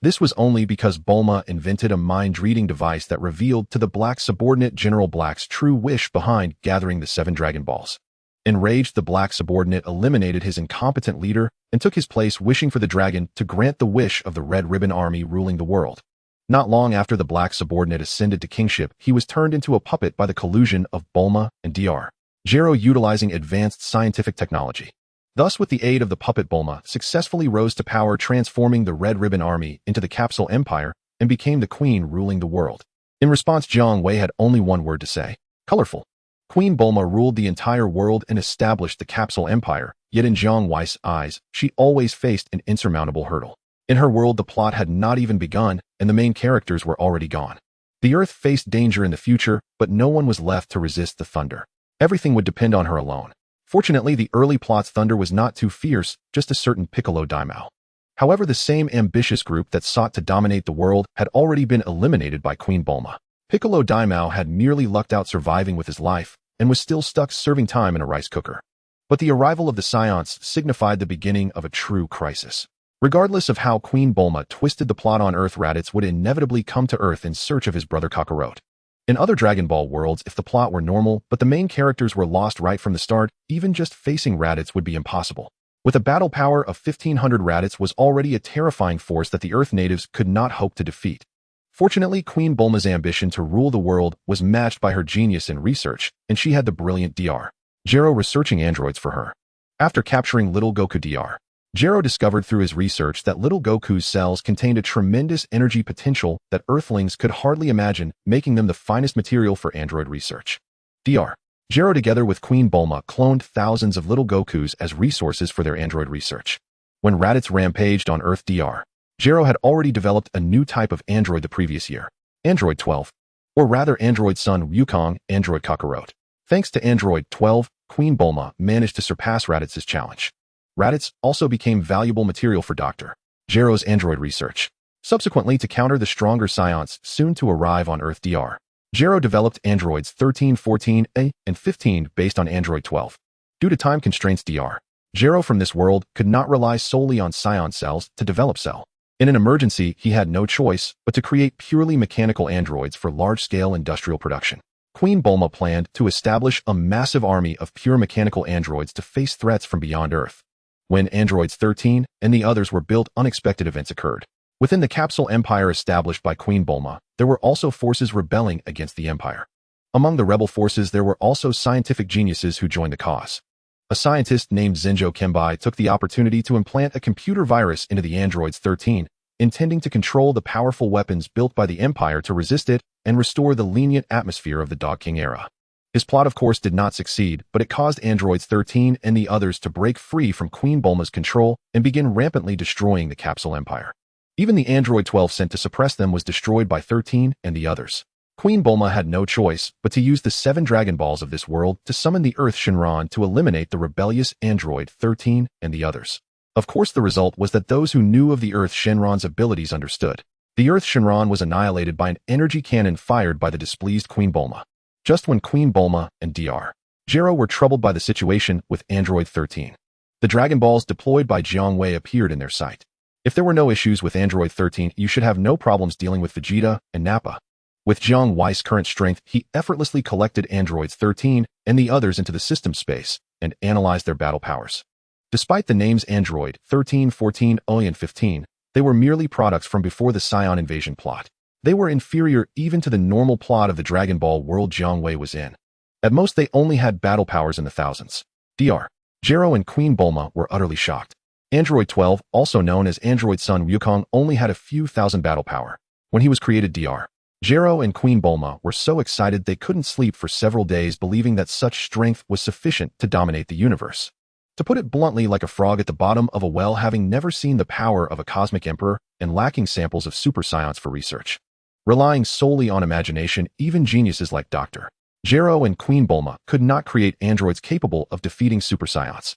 This was only because Bulma invented a mind-reading device that revealed to the black subordinate General Black's true wish behind gathering the 7 Dragon Balls. Enraged, the black subordinate eliminated his incompetent leader and took his place, wishing for the dragon to grant the wish of the Red Ribbon Army ruling the world. Not long after the black subordinate ascended to kingship, he was turned into a puppet by the collusion of Bulma and Dr. Gero, utilizing advanced scientific technology. Thus, with the aid of the puppet, Bulma successfully rose to power, transforming the Red Ribbon Army into the Capsule Empire and became the queen ruling the world. In response, Jiang Wei had only one word to say: colorful. Queen Bulma ruled the entire world and established the Capsule Empire, yet in Jiang Wei's eyes, she always faced an insurmountable hurdle. In her world, the plot had not even begun, and the main characters were already gone. The Earth faced danger in the future, but no one was left to resist the thunder. Everything would depend on her alone. Fortunately, the early plot's thunder was not too fierce, just a certain Piccolo Daimao. However, the same ambitious group that sought to dominate the world had already been eliminated by Queen Bulma. Piccolo Daimao had merely lucked out, surviving with his life, and was still stuck serving time in a rice cooker. But the arrival of the Saiyans signified the beginning of a true crisis. Regardless of how Queen Bulma twisted the plot on Earth, Raditz would inevitably come to Earth in search of his brother Kakarot. In other Dragon Ball worlds, if the plot were normal but the main characters were lost right from the start, even just facing Raditz would be impossible. With a battle power of 1500, Raditz was already a terrifying force that the Earth natives could not hope to defeat. Fortunately, Queen Bulma's ambition to rule the world was matched by her genius in research, and she had the brilliant Dr. Gero researching androids for her. After capturing little Goku, Dr. Gero discovered through his research that little Goku's cells contained a tremendous energy potential that Earthlings could hardly imagine, making them the finest material for android research. Dr. Gero, together with Queen Bulma, cloned thousands of little Gokus as resources for their android research. When Raditz rampaged on Earth, Dr. Gero had already developed a new type of android the previous year, Android 12, or rather Android Son Wukong, Android Kakarot. Thanks to Android 12, Queen Bulma managed to surpass Raditz's challenge. Raditz also became valuable material for Dr. Gero's android research. Subsequently, to counter the stronger Saiyans soon to arrive on Earth, Dr. Gero developed androids 13, 14A, and 15 based on Android 12. Due to time constraints, Dr. Gero from this world could not rely solely on Saiyan cells to develop cell. In an emergency, he had no choice but to create purely mechanical androids for large-scale industrial production. Queen Bulma planned to establish a massive army of pure mechanical androids to face threats from beyond Earth. When androids 13 and the others were built, unexpected events occurred. Within the Capsule Empire established by Queen Bulma, there were also forces rebelling against the Empire. Among the rebel forces, there were also scientific geniuses who joined the cause. A scientist named Zenjo Kembai took the opportunity to implant a computer virus into the androids 13, intending to control the powerful weapons built by the Empire to resist it and restore the lenient atmosphere of the Dog King era. His plot, of course, did not succeed, but it caused androids 13 and the others to break free from Queen Bulma's control and begin rampantly destroying the Capsule Empire. Even the Android 12 sent to suppress them was destroyed by 13 and the others. Queen Bulma had no choice but to use the 7 Dragon Balls of this world to summon the Earth Shenron to eliminate the rebellious Android 13 and the others. Of course, the result was that those who knew of the Earth Shenron's abilities understood. The Earth Shenron was annihilated by an energy cannon fired by the displeased Queen Bulma. Just when Queen Bulma and Dr. Gero were troubled by the situation with Android 13, the Dragon Balls deployed by Jiang Wei appeared in their sight. If there were no issues with Android 13, you should have no problems dealing with Vegeta and Nappa. With Jiang Wei's current strength, he effortlessly collected androids 13 and the others into the system space and analyzed their battle powers. Despite the names Android 13, 14, and 15, they were merely products from before the Saiyan invasion plot. They were inferior even to the normal plot of the Dragon Ball world Jiang Wei was in. At most, they only had battle powers in the thousands. Dr. Gero and Queen Bulma were utterly shocked. Android 12, also known as Android Son Wukong, only had a few thousand battle power. When he was created, Dr. Gero and Queen Bulma were so excited they couldn't sleep for several days, believing that such strength was sufficient to dominate the universe. To put it bluntly, like a frog at the bottom of a well having never seen the power of a cosmic emperor, and lacking samples of super science for research. Relying solely on imagination, even geniuses like Dr. Gero and Queen Bulma could not create androids capable of defeating super science.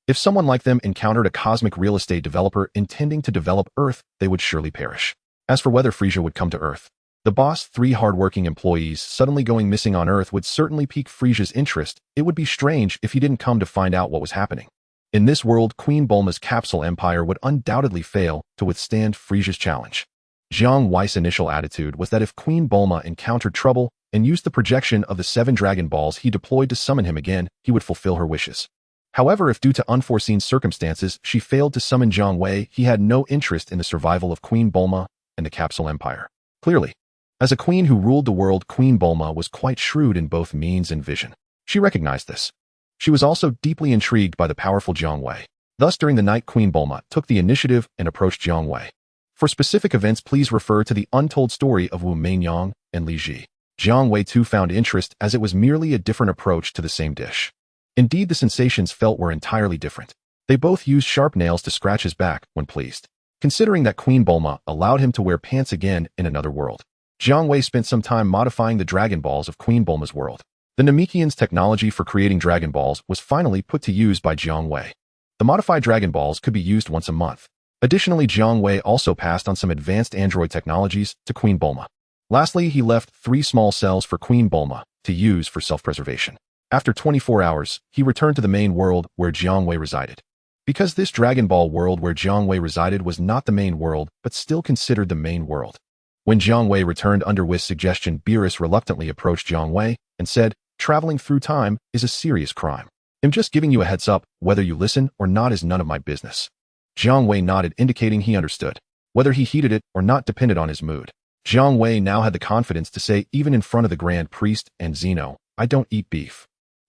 If someone like them encountered a cosmic real estate developer intending to develop Earth, they would surely perish. As for whether Frieza would come to Earth, the boss' 3 hard-working employees suddenly going missing on Earth would certainly pique Frieza's interest. It would be strange if he didn't come to find out what was happening. In this world, Queen Bulma's capsule empire would undoubtedly fail to withstand Frieza's challenge. Jiang Wei's initial attitude was that if Queen Bulma encountered trouble and used the projection of the 7 Dragon Balls he deployed to summon him again, he would fulfill her wishes. However, if due to unforeseen circumstances she failed to summon Jiang Wei, he had no interest in the survival of Queen Bulma and the capsule empire. Clearly, as a queen who ruled the world, Queen Bulma was quite shrewd in both means and vision. She recognized this. She was also deeply intrigued by the powerful Jiang Wei. Thus, during the night, Queen Bulma took the initiative and approached Jiang Wei. For specific events, please refer to the untold story of Wu Meinyang and Li Ji. Jiang Wei too found interest, as it was merely a different approach to the same dish. Indeed, the sensations felt were entirely different. They both used sharp nails to scratch his back when pleased. Considering that Queen Bulma allowed him to wear pants again in another world, Jiang Wei spent some time modifying the Dragon Balls of Queen Bulma's world. The Namekian's technology for creating Dragon Balls was finally put to use by Jiang Wei. The modified Dragon Balls could be used once a month. Additionally, Jiang Wei also passed on some advanced android technologies to Queen Bulma. Lastly, he left 3 small cells for Queen Bulma to use for self-preservation. After 24 hours, he returned to the main world where Jiang Wei resided. Because this Dragon Ball world where Jiang Wei resided was not the main world, but still considered the main world. When Jiang Wei returned under Whis' suggestion, Beerus reluctantly approached Jiang Wei and said, "Traveling through time is a serious crime. I'm just giving you a heads up. Whether you listen or not is none of my business." Jiang Wei nodded, indicating he understood. Whether he heeded it or not depended on his mood. Jiang Wei now had the confidence to say, even in front of the Grand Priest and Zeno, "I don't eat beef."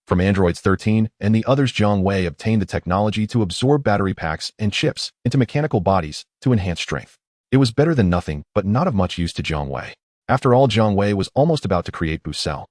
From androids 13 and the others, Jiang Wei obtained the technology to absorb battery packs and chips into mechanical bodies to enhance strength. It was better than nothing, but not of much use to Jiang Wei. After all, Jiang Wei was almost about to create Buu Cell.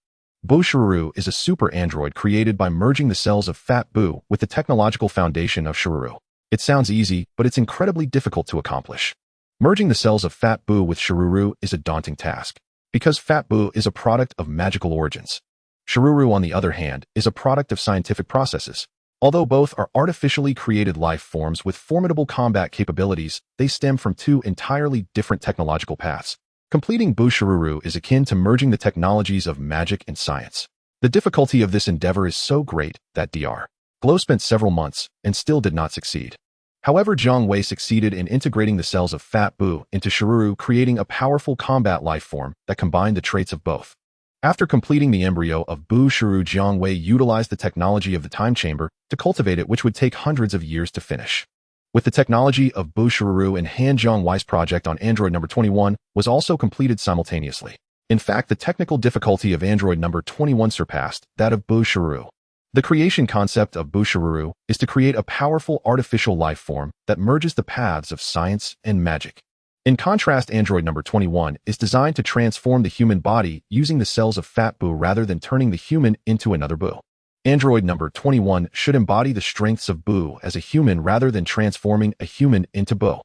Buu Shiruru is a super android created by merging the cells of Fat Buu with the technological foundation of Shiruru. It sounds easy, but it's incredibly difficult to accomplish. Merging the cells of Fat Buu with Shiruru is a daunting task, because Fat Buu is a product of magical origins. Shiruru, on the other hand, is a product of scientific processes. Although both are artificially created life forms with formidable combat capabilities, they stem from 2 entirely different technological paths. Completing Buu Shiruru is akin to merging the technologies of magic and science. The difficulty of this endeavor is so great that Dr. Glow spent several months and still did not succeed. However, Jiang Wei succeeded in integrating the cells of Fat Buu into Shiruru, creating a powerful combat life form that combined the traits of both. After completing the embryo of Buu Shiruru, Jiang Wei utilized the technology of the time chamber to cultivate it, which would take hundreds of years to finish. With the technology of Buu Shiruru in hand, Jiang Wei's project on android number 21 was also completed simultaneously. In fact, the technical difficulty of android number 21 surpassed that of Buu Shiruru. The creation concept of Buu Shiruru is to create a powerful artificial life form that merges the paths of science and magic. In contrast, android number 21 is designed to transform the human body using the cells of Fat Buu rather than turning the human into another Buu. Android number 21 should embody the strengths of Buu as a human rather than transforming a human into Buu.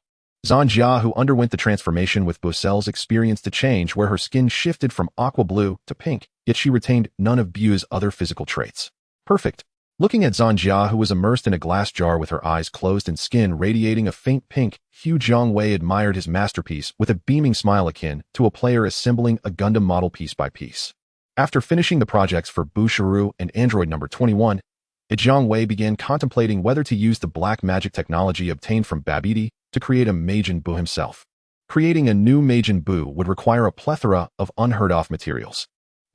Zanjia, who underwent the transformation with Buu cells, experienced a change where her skin shifted from aqua blue to pink, yet she retained none of Buu's other physical traits. Perfect. Looking at Zanjia, who was immersed in a glass jar with her eyes closed and skin radiating a faint pink hue, Jiang Wei admired his masterpiece with a beaming smile akin to a player assembling a Gundam model piece by piece. After finishing the projects for Buu Shiruru and android number 21, Jiang Wei began contemplating whether to use the black magic technology obtained from Babidi to create a Majin Buu himself. Creating a new Majin Buu would require a plethora of unheard-of materials.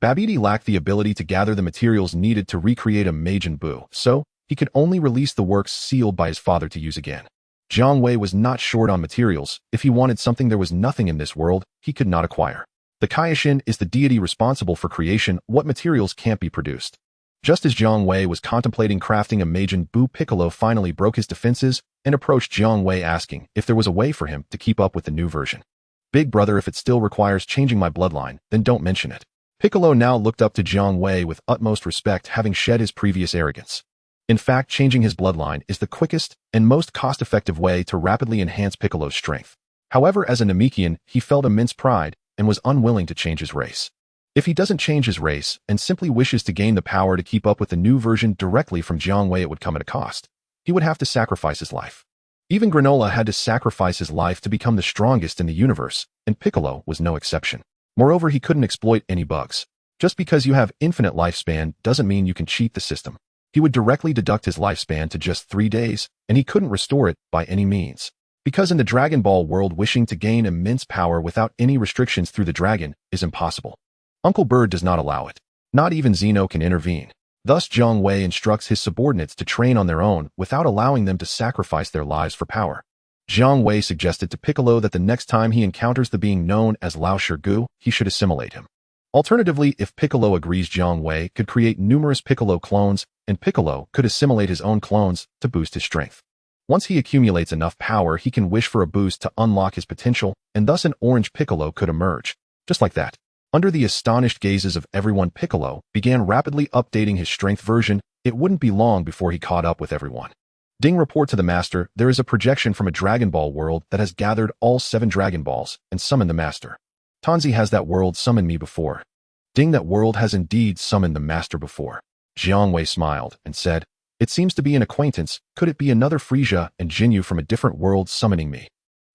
Babidi lacked the ability to gather the materials needed to recreate a Majin Buu, so he could only release the works sealed by his father to use again. Jiang Wei was not short on materials. If he wanted something, there was nothing in this world he could not acquire. The Kaioshin is the deity responsible for creation. What materials can't be produced? Just as Jiang Wei was contemplating crafting a Majin Buu, Piccolo finally broke his defenses and approached Jiang Wei, asking if there was a way for him to keep up with the new version. "Big brother, if it still requires changing my bloodline, then don't mention it." Piccolo now looked up to Jiang Wei with utmost respect, having shed his previous arrogance. In fact, changing his bloodline is the quickest and most cost-effective way to rapidly enhance Piccolo's strength. However, as a Namekian, he felt immense pride and was unwilling to change his race. If he doesn't change his race and simply wishes to gain the power to keep up with the new version directly from Jiangwei, it would come at a cost. He would have to sacrifice his life. Even Granola had to sacrifice his life to become the strongest in the universe, and Piccolo was no exception. Moreover, he couldn't exploit any bugs. Just because you have infinite lifespan doesn't mean you can cheat the system. He would directly deduct his lifespan to just 3 days, and he couldn't restore it by any means. Because in the Dragon Ball world, wishing to gain immense power without any restrictions through the dragon is impossible. Uncle Bird does not allow it. Not even Zeno can intervene. Thus, Jiang Wei instructs his subordinates to train on their own without allowing them to sacrifice their lives for power. Jiang Wei suggested to Piccolo that the next time he encounters the being known as Lao Shirgu, he should assimilate him. Alternatively, if Piccolo agrees, Jiang Wei could create numerous Piccolo clones, and Piccolo could assimilate his own clones to boost his strength. Once he accumulates enough power, he can wish for a boost to unlock his potential, and thus an orange Piccolo could emerge. Just like that. Under the astonished gazes of everyone, Piccolo began rapidly updating his strength version. It wouldn't be long before he caught up with everyone. Ding, report to the master. There is a projection from a Dragon Ball world that has gathered all 7 Dragon Balls and summoned the master. Tanzi, has that world summoned me before? Ding, that world has indeed summoned the master before. Jiang Wei smiled and said, it seems to be an acquaintance. Could it be another Frieza and Jinyu from a different world summoning me?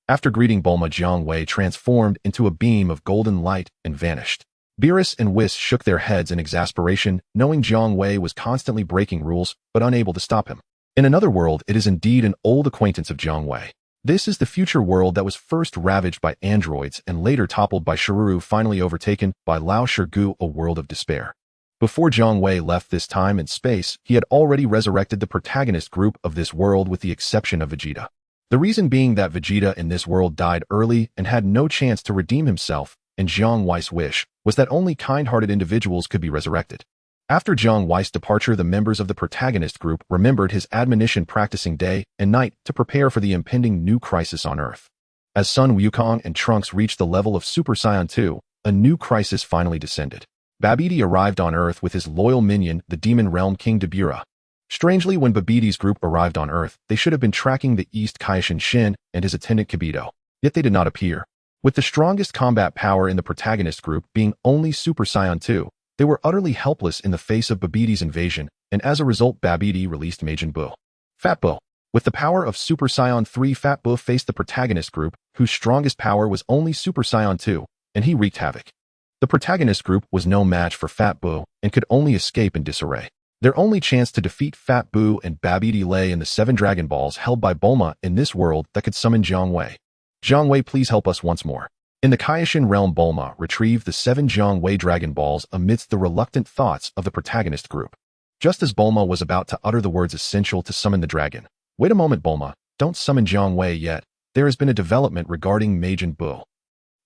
After greeting Bulma, Jiang Wei transformed into a beam of golden light and vanished. Beerus and Whis shook their heads in exasperation, knowing Jiang Wei was constantly breaking rules, but unable to stop him. In another world, it is indeed an old acquaintance of Jiang Wei. This is the future world that was first ravaged by androids and later toppled by Shiruru, finally overtaken by Lao Shirgu, a world of despair. Before Jiang Wei left this time and space, he had already resurrected the protagonist group of this world with the exception of Vegeta. The reason being that Vegeta in this world died early and had no chance to redeem himself, and Jiang Wei's wish was that only kind-hearted individuals could be resurrected. After Jiang Wei's departure, the members of the protagonist group remembered his admonition, practicing day and night to prepare for the impending new crisis on Earth. As Sun Wukong and Trunks reached the level of Super Saiyan 2, a new crisis finally descended. Babidi arrived on Earth with his loyal minion, the Demon Realm King Dabura. Strangely, when Babidi's group arrived on Earth, they should have been tracking the East Kaishin Shin and his attendant Kibito. Yet they did not appear. With the strongest combat power in the protagonist group being only Super Saiyan 2, they were utterly helpless in the face of Babidi's invasion, and as a result, Babidi released Majin Buu. Fat Buu. With the power of Super Saiyan 3, Fat Buu faced the protagonist group, whose strongest power was only Super Saiyan 2, and he wreaked havoc. The protagonist group was no match for Fat Buu and could only escape in disarray. Their only chance to defeat Fat Buu and Babidi lay in the 7 Dragon Balls held by Bulma in this world that could summon Jiang Wei. Jiang Wei, please help us once more. In the Kaishin realm, Bulma retrieved the 7 Jiang Wei Dragon Balls amidst the reluctant thoughts of the protagonist group. Just as Bulma was about to utter the words essential to summon the dragon. Wait a moment, Bulma, don't summon Jiang Wei yet. There has been a development regarding Majin Buu.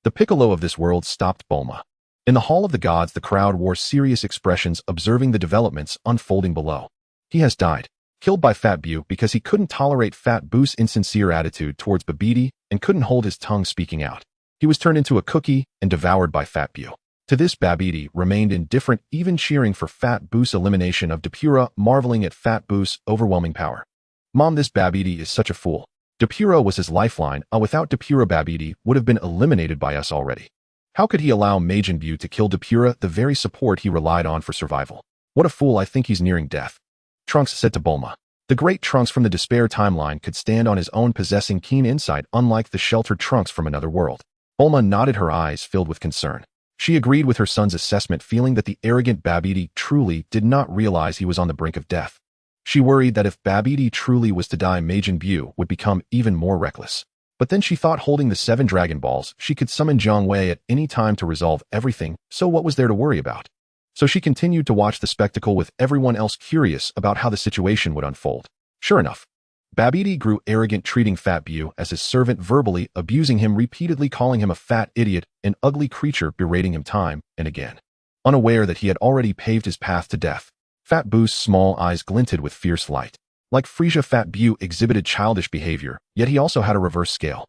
The Piccolo of this world stopped Bulma. In the Hall of the Gods, the crowd wore serious expressions, observing the developments unfolding below. He has died, killed by Fat Buu because he couldn't tolerate Fat Buu's insincere attitude towards Babidi and couldn't hold his tongue speaking out. He was turned into a cookie and devoured by Fat Buu. To this, Babidi remained indifferent, even cheering for Fat Buu's elimination of Depura, marveling at Fat Buu's overwhelming power. Mom, this Babidi is such a fool. Depura was his lifeline. Without Depura, Babidi would have been eliminated by us already. How could he allow Majin Buu to kill Depura, the very support he relied on for survival? What a fool, I think he's nearing death. Trunks said to Bulma. The great Trunks from the Despair timeline could stand on his own, possessing keen insight unlike the sheltered Trunks from another world. Bulma nodded, her eyes filled with concern. She agreed with her son's assessment, feeling that the arrogant Babidi truly did not realize he was on the brink of death. She worried that if Babidi truly was to die, Majin Buu would become even more reckless. But then she thought, holding the 7 Dragon Balls, she could summon Jiang Wei at any time to resolve everything, so what was there to worry about? So she continued to watch the spectacle with everyone else curious about how the situation would unfold. Sure enough, Babidi grew arrogant, treating Fat Buu as his servant, verbally abusing him, repeatedly calling him a fat idiot, an ugly creature, berating him time and again. Unaware that he had already paved his path to death, Fat Buu's small eyes glinted with fierce light. Like Frieza, Fat Buu exhibited childish behavior, yet he also had a reverse scale.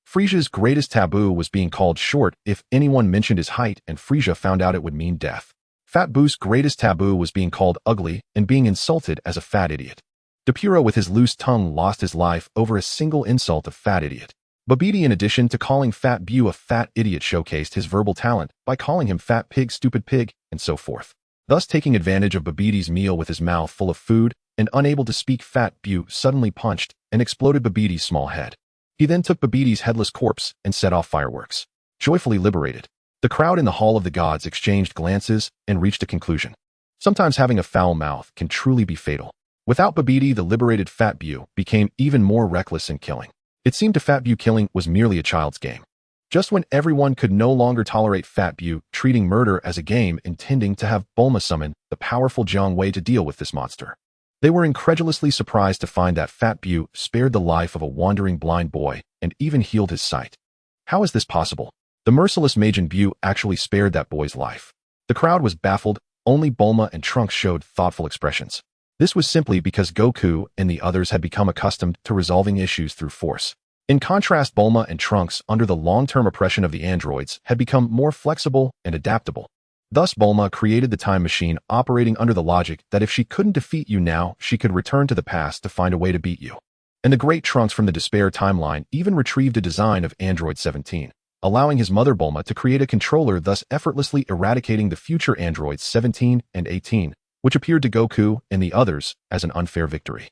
Frieza's greatest taboo was being called short. If anyone mentioned his height and Frieza found out, it would mean death. Fat Buu's greatest taboo was being called ugly and being insulted as a fat idiot. Depura, with his loose tongue, lost his life over a single insult of fat idiot. Babidi, in addition to calling Fat Bu a fat idiot, showcased his verbal talent by calling him fat pig, stupid pig, and so forth. Thus, taking advantage of Babidi's meal with his mouth full of food and unable to speak, Fat Bu suddenly punched and exploded Babidi's small head. He then took Babidi's headless corpse and set off fireworks. Joyfully liberated, the crowd in the Hall of the Gods exchanged glances and reached a conclusion. Sometimes having a foul mouth can truly be fatal. Without Babidi, the liberated Fat Bu became even more reckless in killing. It seemed to Fat Bu killing was merely a child's game. Just when everyone could no longer tolerate Fat Bu treating murder as a game, intending to have Bulma summon the powerful Jiang Wei to deal with this monster. They were incredulously surprised to find that Fat Bu spared the life of a wandering blind boy and even healed his sight. How is this possible? The merciless Majin Bu actually spared that boy's life. The crowd was baffled. Only Bulma and Trunks showed thoughtful expressions. This was simply because Goku and the others had become accustomed to resolving issues through force. In contrast, Bulma and Trunks, under the long-term oppression of the androids, had become more flexible and adaptable. Thus, Bulma created the time machine, operating under the logic that if she couldn't defeat you now, she could return to the past to find a way to beat you. And the great Trunks from the Despair timeline even retrieved a design of Android 17. Allowing his mother Bulma to create a controller, thus effortlessly eradicating the future androids 17 and 18, which appeared to Goku and the others as an unfair victory.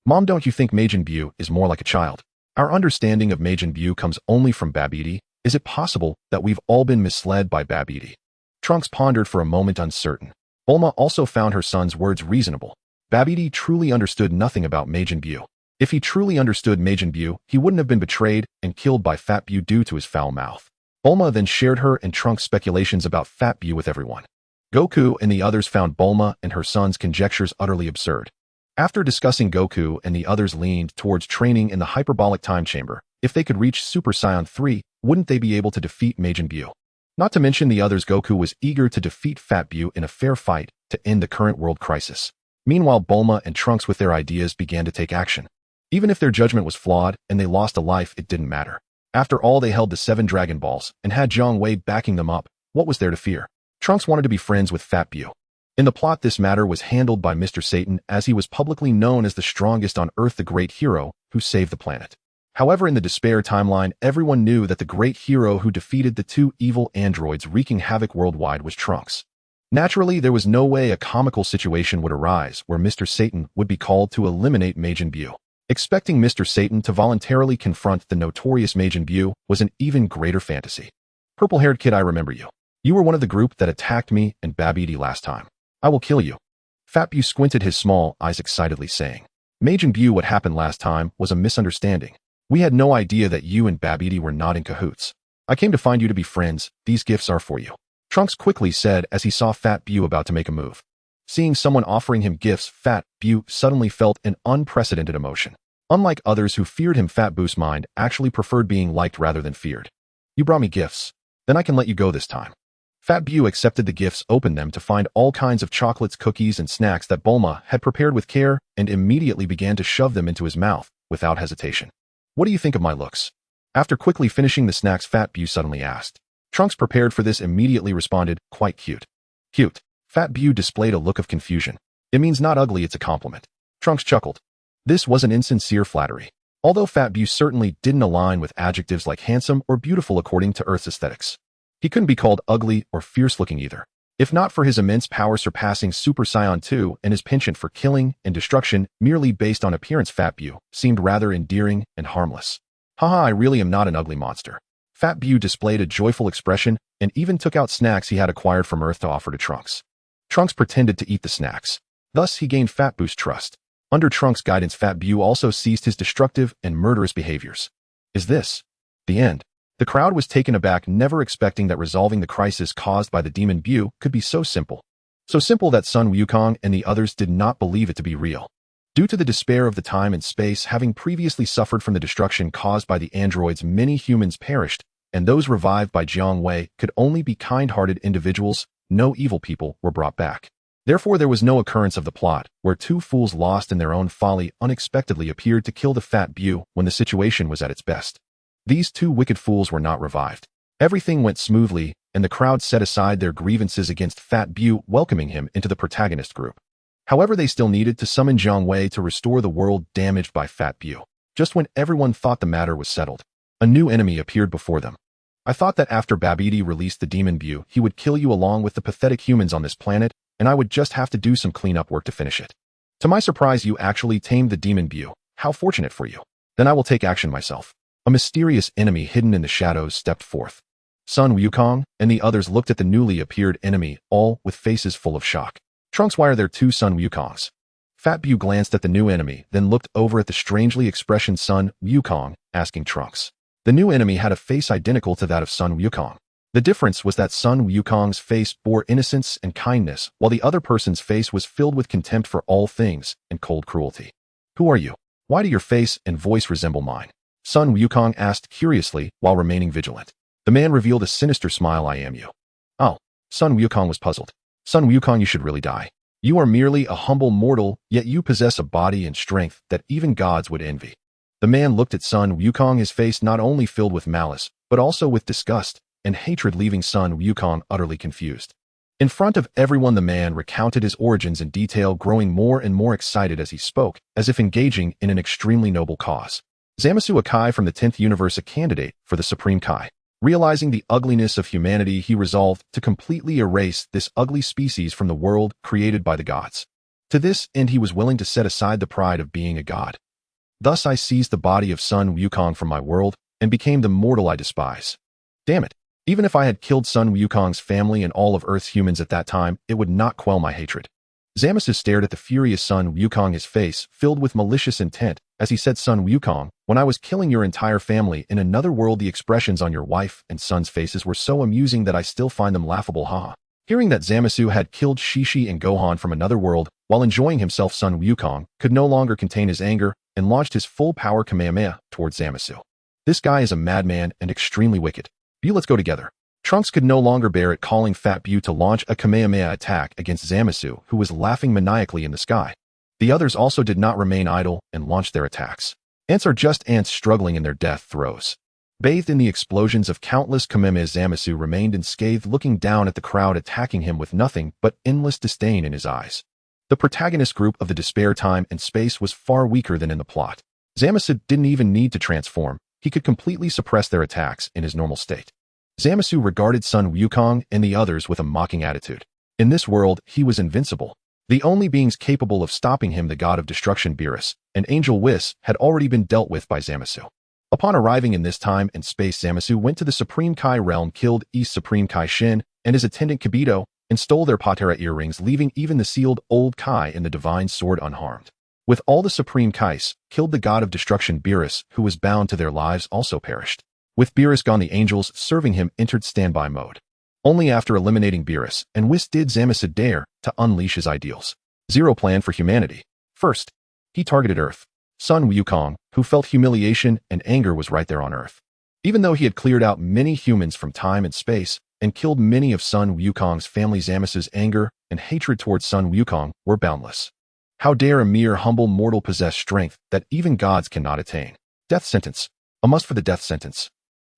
Mom, don't you think Majin Bu is more like a child? Our understanding of Majin Bu comes only from Babidi. Is it possible that we've all been misled by Babidi? Trunks pondered for a moment, uncertain. Bulma also found her son's words reasonable. Babidi truly understood nothing about Majin Bu. If he truly understood Majin Bu, he wouldn't have been betrayed and killed by Fat Bu due to his foul mouth. Bulma then shared her and Trunks' speculations about Fat Bu with everyone. Goku and the others found Bulma and her son's conjectures utterly absurd. After discussing, Goku and the others leaned towards training in the hyperbolic time chamber. If they could reach Super Saiyan 3, wouldn't they be able to defeat Majin Bu? Not to mention the others, Goku was eager to defeat Fat Bu in a fair fight to end the current world crisis. Meanwhile, Bulma and Trunks with their ideas began to take action. Even if their judgment was flawed and they lost a life, it didn't matter. After all, they held the 7 Dragon Balls and had Jiang Wei backing them up. What was there to fear? Trunks wanted to be friends with Fat Bu. In the plot, this matter was handled by Mr. Satan, as he was publicly known as the strongest on Earth, the great hero who saved the planet. However, in the Despair timeline, everyone knew that the great hero who defeated the 2 evil androids wreaking havoc worldwide was Trunks. Naturally, there was no way a comical situation would arise where Mr. Satan would be called to eliminate Majin Bu. Expecting Mr. Satan to voluntarily confront the notorious Majin Bu was an even greater fantasy. Purple-haired kid, I remember you. You were one of the group that attacked me and Babidi last time. I will kill you. Fat Bu squinted his small eyes excitedly, saying, Majin Bu, what happened last time was a misunderstanding. We had no idea that you and Babidi were not in cahoots. I came to find you to be friends. These gifts are for you. Trunks quickly said as he saw Fat Bu about to make a move. Seeing someone offering him gifts, Fat Bu suddenly felt an unprecedented emotion. Unlike others who feared him, Fat Bu's mind actually preferred being liked rather than feared. You brought me gifts. Then I can let you go this time. Fat Bu accepted the gifts, opened them to find all kinds of chocolates, cookies, and snacks that Bulma had prepared with care, and immediately began to shove them into his mouth without hesitation. What do you think of my looks? After quickly finishing the snacks, Fat Bu suddenly asked. Trunks, prepared for this, immediately responded, quite cute. Cute. Fat Bu displayed a look of confusion. It means not ugly, it's a compliment. Trunks chuckled. This wasn't insincere flattery. Although Fat Bu certainly didn't align with adjectives like handsome or beautiful according to Earth's aesthetics. He couldn't be called ugly or fierce-looking either. If not for his immense power surpassing Super Saiyan 2 and his penchant for killing and destruction merely based on appearance, Fat Bu seemed rather endearing and harmless. Haha, I really am not an ugly monster. Fat Bu displayed a joyful expression and even took out snacks he had acquired from Earth to offer to Trunks. Trunks pretended to eat the snacks. Thus, he gained Fat Bu's trust. Under Trunks' guidance, Fat Bu also ceased his destructive and murderous behaviors. Is this the end? The crowd was taken aback, never expecting that resolving the crisis caused by the demon Bu could be so simple. So simple that Sun Wukong and the others did not believe it to be real. Due to the despair of the time and space, having previously suffered from the destruction caused by the androids, many humans perished, and those revived by Jiang Wei could only be kind-hearted individuals. No evil people were brought back. Therefore, there was no occurrence of the plot, where 2 fools lost in their own folly unexpectedly appeared to kill the Fat Bu when the situation was at its best. These 2 wicked fools were not revived. Everything went smoothly, and the crowd set aside their grievances against Fat Bu, welcoming him into the protagonist group. However, they still needed to summon Jiang Wei to restore the world damaged by Fat Bu. Just when everyone thought the matter was settled, A new enemy appeared before them. I thought that after Babidi released the demon Bew, he would kill you along with the pathetic humans on this planet, and I would just have to do some cleanup work to finish it. To my surprise, you actually tamed the demon Bew. How fortunate for you. Then I will take action myself. A mysterious enemy hidden in the shadows stepped forth. Sun Wukong and the others looked at the newly appeared enemy, all with faces full of shock. Trunks, why are there two Sun Wukongs? Fat Bew glanced at the new enemy, then looked over at the strangely expressioned Sun Wukong, asking Trunks. The new enemy had a face identical to that of Sun Wukong. The difference was that Sun Wukong's face bore innocence and kindness, while the other person's face was filled with contempt for all things and cold cruelty. Who are you? Why do your face and voice resemble mine? Sun Wukong asked curiously while remaining vigilant. The man revealed a sinister smile. I am you. Oh, Sun Wukong was puzzled. Sun Wukong, you should really die. You are merely a humble mortal, yet you possess a body and strength that even gods would envy. The man looked at Sun Wukong, his face not only filled with malice, but also with disgust and hatred, leaving Sun Wukong utterly confused. In front of everyone, the man recounted his origins in detail, growing more and more excited as he spoke, as if engaging in an extremely noble cause. Zamasu, a Kai from the 10th universe, a candidate for the Supreme Kai. Realizing the ugliness of humanity, he resolved to completely erase this ugly species from the world created by the gods. To this end, he was willing to set aside the pride of being a god. Thus I seized the body of Sun Wukong from my world and became the mortal I despise. Damn it. Even if I had killed Sun Wukong's family and all of Earth's humans at that time, it would not quell my hatred. Zamasu stared at the furious Sun Wukong, his face filled with malicious intent, as he said, Sun Wukong, when I was killing your entire family in another world, the expressions on your wife and son's faces were so amusing that I still find them laughable. Haha. Hearing that Zamasu had killed Shishi and Gohan from another world while enjoying himself, Sun Wukong could no longer contain his anger and launched his full power Kamehameha towards Zamasu. This guy is a madman and extremely wicked. Bew, let's go together. Trunks could no longer bear it, calling Fat Bew to launch a Kamehameha attack against Zamasu, who was laughing maniacally in the sky. The others also did not remain idle and launched their attacks. Ants are just ants struggling in their death throes. Bathed in the explosions of countless Kamehamehas, Zamasu remained unscathed, looking down at the crowd attacking him with nothing but endless disdain in his eyes. The protagonist group of the Despair Time and Space was far weaker than in the plot. Zamasu didn't even need to transform. He could completely suppress their attacks in his normal state. Zamasu regarded Sun Wukong and the others with a mocking attitude. In this world, he was invincible. The only beings capable of stopping him, the god of destruction Beerus and Angel Whis, had already been dealt with by Zamasu. Upon arriving in this time and space, Zamasu went to the Supreme Kai realm, killed East Supreme Kai Shin and his attendant Kibito, and stole their Patera earrings, leaving even the sealed old Kai and the divine sword unharmed. With all the Supreme Kais, killed the god of destruction Beerus, who was bound to their lives, also perished. With Beerus gone, the angels serving him entered standby mode. Only after eliminating Beerus and Whis did Zamasu dare to unleash his ideals. Zero plan for humanity. First, he targeted Earth. Sun Wukong, who felt humiliation and anger, was right there on Earth. Even though he had cleared out many humans from time and space and killed many of Sun Wukong's family, Zamasu's anger and hatred towards Sun Wukong were boundless. How dare a mere humble mortal possess strength that even gods cannot attain? Death sentence. A must for the death sentence.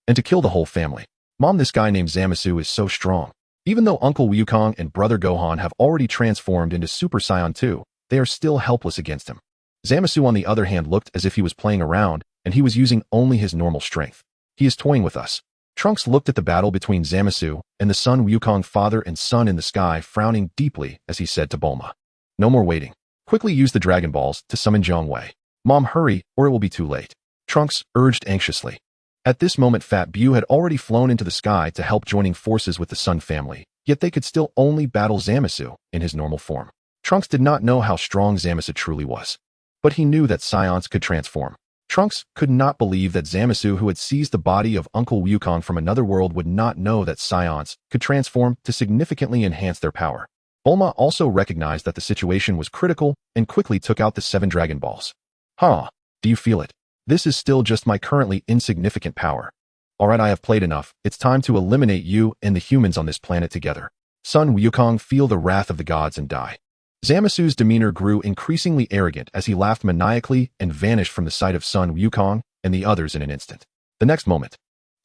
And to kill the whole family. Mom, this guy named Zamasu is so strong. Even though Uncle Wukong and Brother Gohan have already transformed into Super Saiyan 2, they are still helpless against him. Zamasu, on the other hand, looked as if he was playing around, and he was using only his normal strength. He is toying with us. Trunks looked at the battle between Zamasu and the Sun Wukong, father and son in the sky, frowning deeply as he said to Bulma, "No more waiting. Quickly use the Dragon Balls to summon Jiang Wei. Mom, hurry, or it will be too late." Trunks urged anxiously. At this moment, Fat Bew had already flown into the sky to help, joining forces with the Sun family, yet they could still only battle Zamasu in his normal form. Trunks did not know how strong Zamasu truly was, but he knew that Saiyans could transform. Trunks could not believe that Zamasu, who had seized the body of Uncle Wukong from another world, would not know that Saiyans could transform to significantly enhance their power. Bulma also recognized that the situation was critical and quickly took out the 7 Dragon Balls. "Huh, do you feel it? This is still just my currently insignificant power. Alright, I have played enough. It's time to eliminate you and the humans on this planet together. Sun Wukong, feel the wrath of the gods and die." Zamasu's demeanor grew increasingly arrogant as he laughed maniacally and vanished from the sight of Sun Wukong and the others in an instant. The next moment,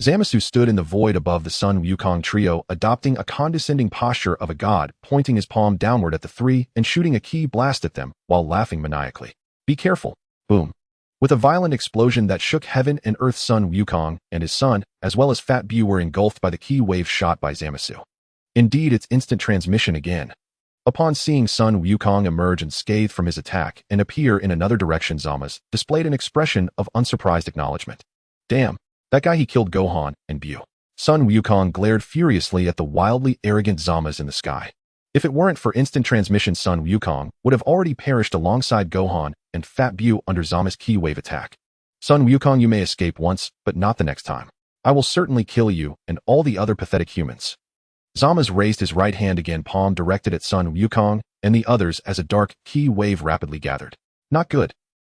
Zamasu stood in the void above the Sun Wukong trio, adopting a condescending posture of a god, pointing his palm downward at the three and shooting a ki blast at them while laughing maniacally. "Be careful." Boom. With a violent explosion that shook heaven and earth, Sun Wukong and his son, as well as Fat Bu, were engulfed by the ki wave shot by Zamasu. Indeed, it's instant transmission again. Upon seeing Sun Wukong emerge unscathed from his attack and appear in another direction, Zamasu displayed an expression of unsurprised acknowledgement. Damn, that guy, he killed Gohan and Bu. Sun Wukong glared furiously at the wildly arrogant Zamasu in the sky. If it weren't for instant transmission, Sun Wukong would have already perished alongside Gohan and Fat Bu under Zama's ki wave attack. Sun Wukong, you may escape once, but not the next time. I will certainly kill you and all the other pathetic humans. Zamasu raised his right hand again, palm directed at Sun Wukong and the others as a dark ki wave rapidly gathered. Not good.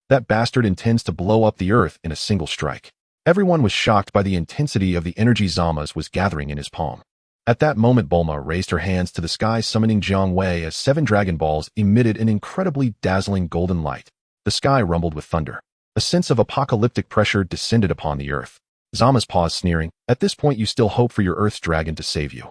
That bastard intends to blow up the earth in a single strike. Everyone was shocked by the intensity of the energy Zamasu was gathering in his palm. At that moment, Bulma raised her hands to the sky, summoning Jiang Wei as 7 Dragon Balls emitted an incredibly dazzling golden light. The sky rumbled with thunder. A sense of apocalyptic pressure descended upon the earth. Zamasu paused, sneering. At this point, you still hope for your Earth's dragon to save you.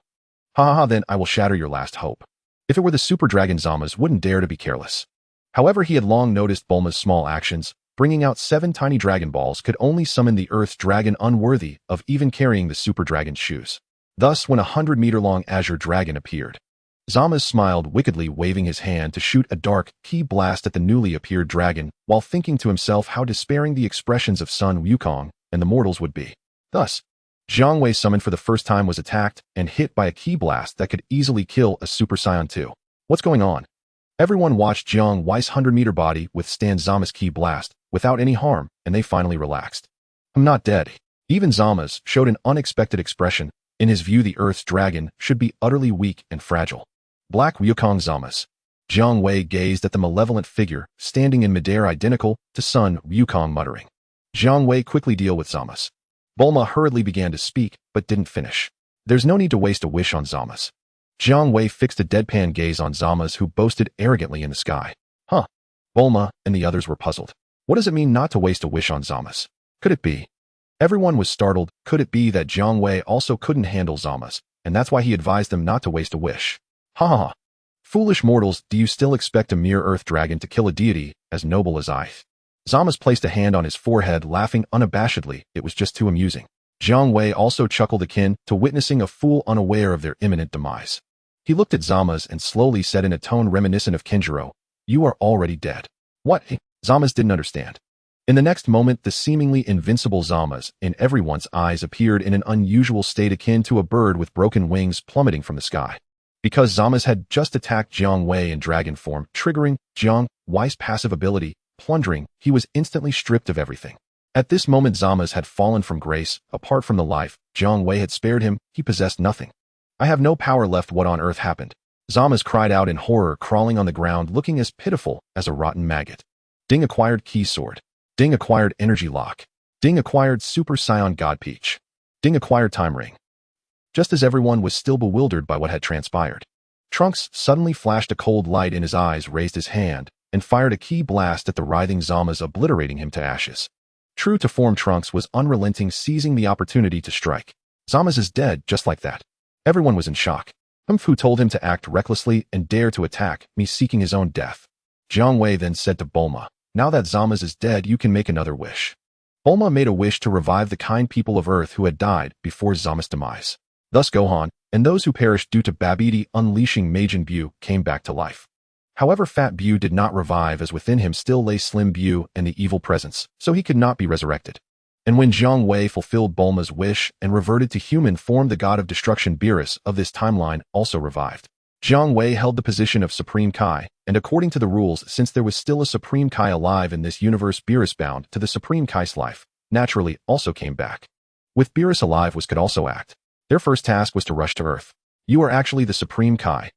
Ha ha ha, then I will shatter your last hope. If it were the Super Dragon, Zamasu wouldn't dare to be careless. However, he had long noticed Bulma's small actions. Bringing out 7 tiny Dragon Balls could only summon the Earth's dragon, unworthy of even carrying the Super Dragon's shoes. Thus, when a 100-meter-long azure dragon appeared, Zamasu smiled wickedly, waving his hand to shoot a dark ki blast at the newly appeared dragon, while thinking to himself how despairing the expressions of Sun Wukong and the mortals would be. Thus, Jiang Wei, summoned for the first time, was attacked and hit by a ki blast that could easily kill a Super Saiyan 2. What's going on? Everyone watched Jiang Wei's 100-meter body withstand Zama's ki blast without any harm, and they finally relaxed. I'm not dead. Even Zamasu showed an unexpected expression. In his view, the Earth's dragon should be utterly weak and fragile. Black Wukong Zamasu. Jiang Wei gazed at the malevolent figure standing in midair, identical to Sun Wukong, muttering. Jiang Wei, quickly deal with Zamasu. Bulma hurriedly began to speak, but didn't finish. There's no need to waste a wish on Zamasu. Jiang Wei fixed a deadpan gaze on Zamasu, who boasted arrogantly in the sky. Huh. Bulma and the others were puzzled. What does it mean not to waste a wish on Zamasu? Could it be? Everyone was startled. Could it be that Jiang Wei also couldn't handle Zamasu, and that's why he advised them not to waste a wish? Ha ha ha. Foolish mortals, do you still expect a mere earth dragon to kill a deity as noble as I? Zamasu placed a hand on his forehead, laughing unabashedly. It was just too amusing. Jiang Wei also chuckled, akin to witnessing a fool unaware of their imminent demise. He looked at Zamasu and slowly said in a tone reminiscent of Kinjiro, "You are already dead." What? Zamasu didn't understand. In the next moment, the seemingly invincible Zamasu, in everyone's eyes, appeared in an unusual state akin to a bird with broken wings plummeting from the sky. Because Zamasu had just attacked Jiang Wei in dragon form, triggering Jiang Wei's passive ability, plundering, he was instantly stripped of everything. At this moment, Zamasu had fallen from grace. Apart from the life Jiang Wei had spared him, he possessed nothing. I have no power left. What on earth happened? Zamasu cried out in horror, crawling on the ground, looking as pitiful as a rotten maggot. Ding acquired key sword. Ding acquired energy lock. Ding acquired Super Saiyan God Peach. Ding acquired time ring. Just as everyone was still bewildered by what had transpired, Trunks suddenly flashed a cold light in his eyes, raised his hand, and fired a ki blast at the writhing Zamasu, obliterating him to ashes. True to form, Trunks was unrelenting, seizing the opportunity to strike. Zamasu is dead, just like that. Everyone was in shock. Kung Fu told him to act recklessly and dare to attack me, seeking his own death. Jiang Wei then said to Bulma, "Now that Zamasu is dead, you can make another wish." Bulma made a wish to revive the kind people of Earth who had died before Zama's demise. Thus Gohan, and those who perished due to Babidi unleashing Majin Bu, came back to life. However, Fat Bu did not revive, as within him still lay Slim Bu and the evil presence, so he could not be resurrected. And when Jiang Wei fulfilled Bulma's wish and reverted to human form, the god of destruction Beerus of this timeline also revived. Jiang Wei held the position of Supreme Kai, and according to the rules, since there was still a Supreme Kai alive in this universe, Beerus, bound to the Supreme Kai's life, naturally also came back. With Beerus alive, could also act. Their first task was to rush to Earth. "You are actually the Supreme Kai.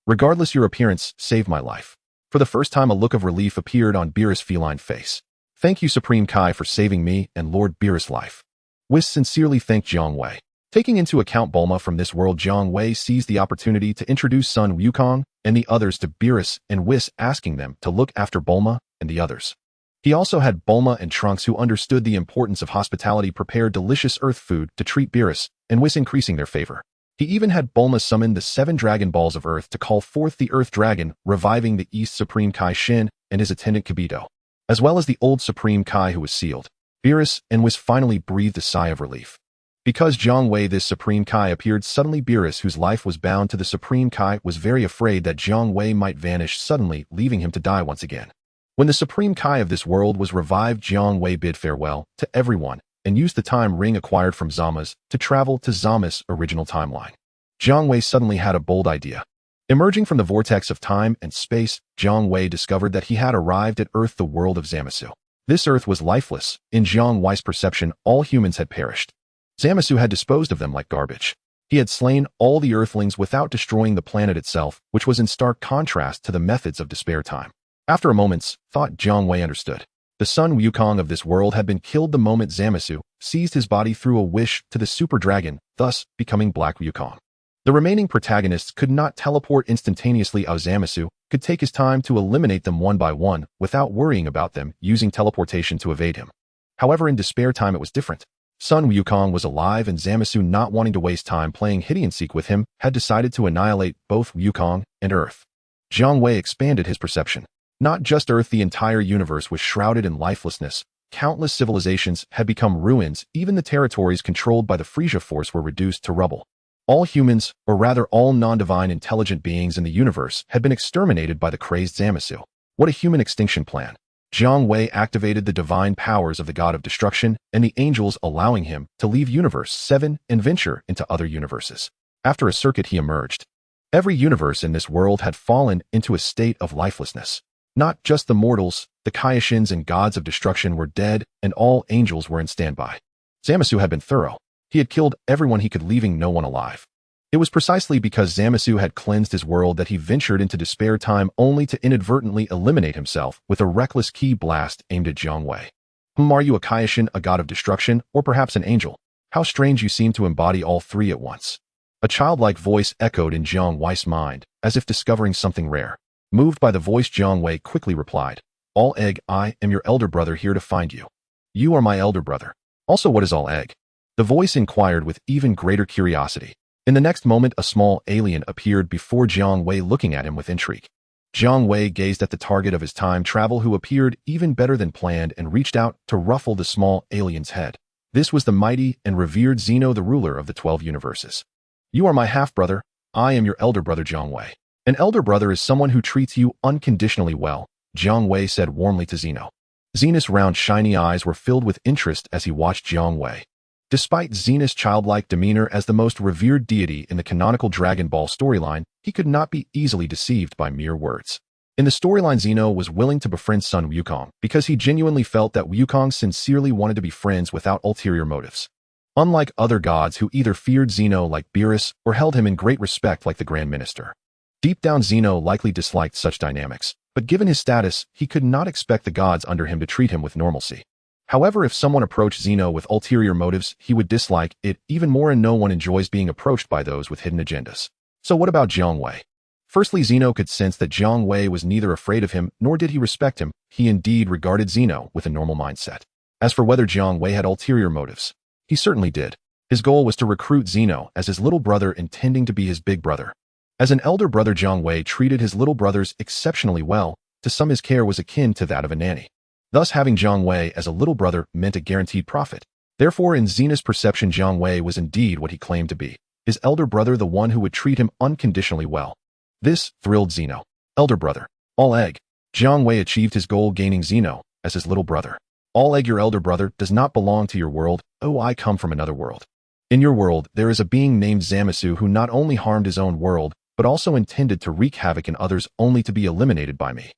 Regardless your appearance, saved my life." For the first time, a look of relief appeared on Beerus' feline face. "Thank you, Supreme Kai, for saving me and Lord Beerus' life." Whis sincerely thanked Jiang Wei. Taking into account Bulma from this world, Jiang Wei seized the opportunity to introduce Sun Wukong and the others to Beerus and Whis, asking them to look after Bulma and the others. He also had Bulma and Trunks, who understood the importance of hospitality, prepare delicious earth food to treat Beerus and Whis, increasing their favor. He even had Bulma summon the 7 Dragon Balls of Earth to call forth the Earth Dragon, reviving the East Supreme Kai Shin and his attendant Kibito. as well as the old Supreme Kai who was sealed. Beerus and was finally breathed a sigh of relief. Because Jiang Wei, this Supreme Kai, appeared suddenly, Beerus, whose life was bound to the Supreme Kai, was very afraid that Jiang Wei might vanish suddenly, leaving him to die once again. When the Supreme Kai of this world was revived, Jiang Wei bid farewell to everyone and used the time ring acquired from Zama's to travel to Zama's original timeline. Jiang Wei suddenly had a bold idea. Emerging from the vortex of time and space, Jiang Wei discovered that he had arrived at Earth, the world of Zamasu. This Earth was lifeless. In Jiang Wei's perception, all humans had perished. Zamasu had disposed of them like garbage. He had slain all the Earthlings without destroying the planet itself, which was in stark contrast to the methods of despair time. After a moment's thought, Jiang Wei understood. The Sun Wukong of this world had been killed the moment Zamasu seized his body through a wish to the Super Dragon, thus becoming Black Wukong. The remaining protagonists could not teleport instantaneously, as Zamasu could take his time to eliminate them one by one without worrying about them using teleportation to evade him. However, in despair time it was different. Sun Wukong was alive, and Zamasu, not wanting to waste time playing hide-and-seek with him, had decided to annihilate both Wukong and Earth. Jiang Wei expanded his perception. Not just Earth, the entire universe was shrouded in lifelessness. Countless civilizations had become ruins. Even the territories controlled by the Frieza force were reduced to rubble. All humans, or rather all non-divine intelligent beings in the universe, had been exterminated by the crazed Zamasu. What a human extinction plan. Jiang Wei activated the divine powers of the god of destruction and the angels, allowing him to leave Universe 7 and venture into other universes. After a circuit, he emerged. Every universe in this world had fallen into a state of lifelessness. Not just the mortals, the Kaioshin and gods of destruction were dead, and all angels were in standby. Zamasu had been thorough. He had killed everyone he could, leaving no one alive. It was precisely because Zamasu had cleansed his world that he ventured into despair time, only to inadvertently eliminate himself with a reckless ki blast aimed at Jiang Wei. Are you a Kaioshin, a god of destruction, or perhaps an angel? How strange you seem to embody all three at once. A childlike voice echoed in Jiang Wei's mind, as if discovering something rare. Moved by the voice, Jiang Wei quickly replied, All Egg, I am your elder brother, here to find you. You are my elder brother. Also, what is All Egg? The voice inquired with even greater curiosity. In the next moment, a small alien appeared before Jiang Wei, looking at him with intrigue. Jiang Wei gazed at the target of his time travel, who appeared even better than planned, and reached out to ruffle the small alien's head. This was the mighty and revered Zeno, the ruler of the 12 universes. You are my half-brother. I am your elder brother, Jiang Wei. An elder brother is someone who treats you unconditionally well, Jiang Wei said warmly to Zeno. Zeno's round, shiny eyes were filled with interest as he watched Jiang Wei. Despite Zeno's childlike demeanor as the most revered deity in the canonical Dragon Ball storyline, he could not be easily deceived by mere words. In the storyline, Zeno was willing to befriend Sun Wukong because he genuinely felt that Wukong sincerely wanted to be friends without ulterior motives. Unlike other gods who either feared Zeno like Beerus or held him in great respect like the Grand Minister. Deep down, Zeno likely disliked such dynamics, but given his status, he could not expect the gods under him to treat him with normalcy. However, if someone approached Zeno with ulterior motives, he would dislike it even more, and no one enjoys being approached by those with hidden agendas. So what about Jiang Wei? Firstly, Zeno could sense that Jiang Wei was neither afraid of him, nor did he respect him. He indeed regarded Zeno with a normal mindset. As for whether Jiang Wei had ulterior motives, he certainly did. His goal was to recruit Zeno as his little brother, intending to be his big brother. As an elder brother, Jiang Wei treated his little brothers exceptionally well. To some, his care was akin to that of a nanny. Thus, having Jiang Wei as a little brother meant a guaranteed profit. Therefore, in Zeno's perception, Jiang Wei was indeed what he claimed to be, his elder brother, the one who would treat him unconditionally well. This thrilled Zeno. Elder brother. All Egg. Jiang Wei achieved his goal, gaining Zeno as his little brother. All Egg, your elder brother does not belong to your world. Oh, I come from another world. In your world, there is a being named Zamasu who not only harmed his own world, but also intended to wreak havoc in others, only to be eliminated by me.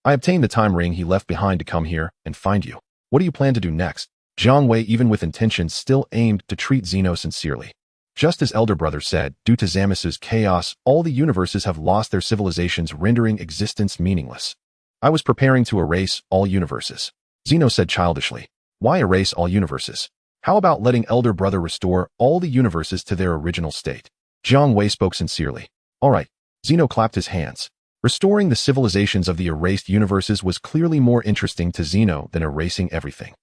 I obtained the time ring he left behind to come here and find you. What do you plan to do next? Jiang Wei, even with intentions, still aimed to treat Zeno sincerely. Just as elder brother said, due to Zamasu's chaos, all the universes have lost their civilizations, rendering existence meaningless. I was preparing to erase all universes. Zeno said childishly. Why erase all universes? How about letting elder brother restore all the universes to their original state? Jiang Wei spoke sincerely. All right. Zeno clapped his hands. Restoring the civilizations of the erased universes was clearly more interesting to Zeno than erasing everything.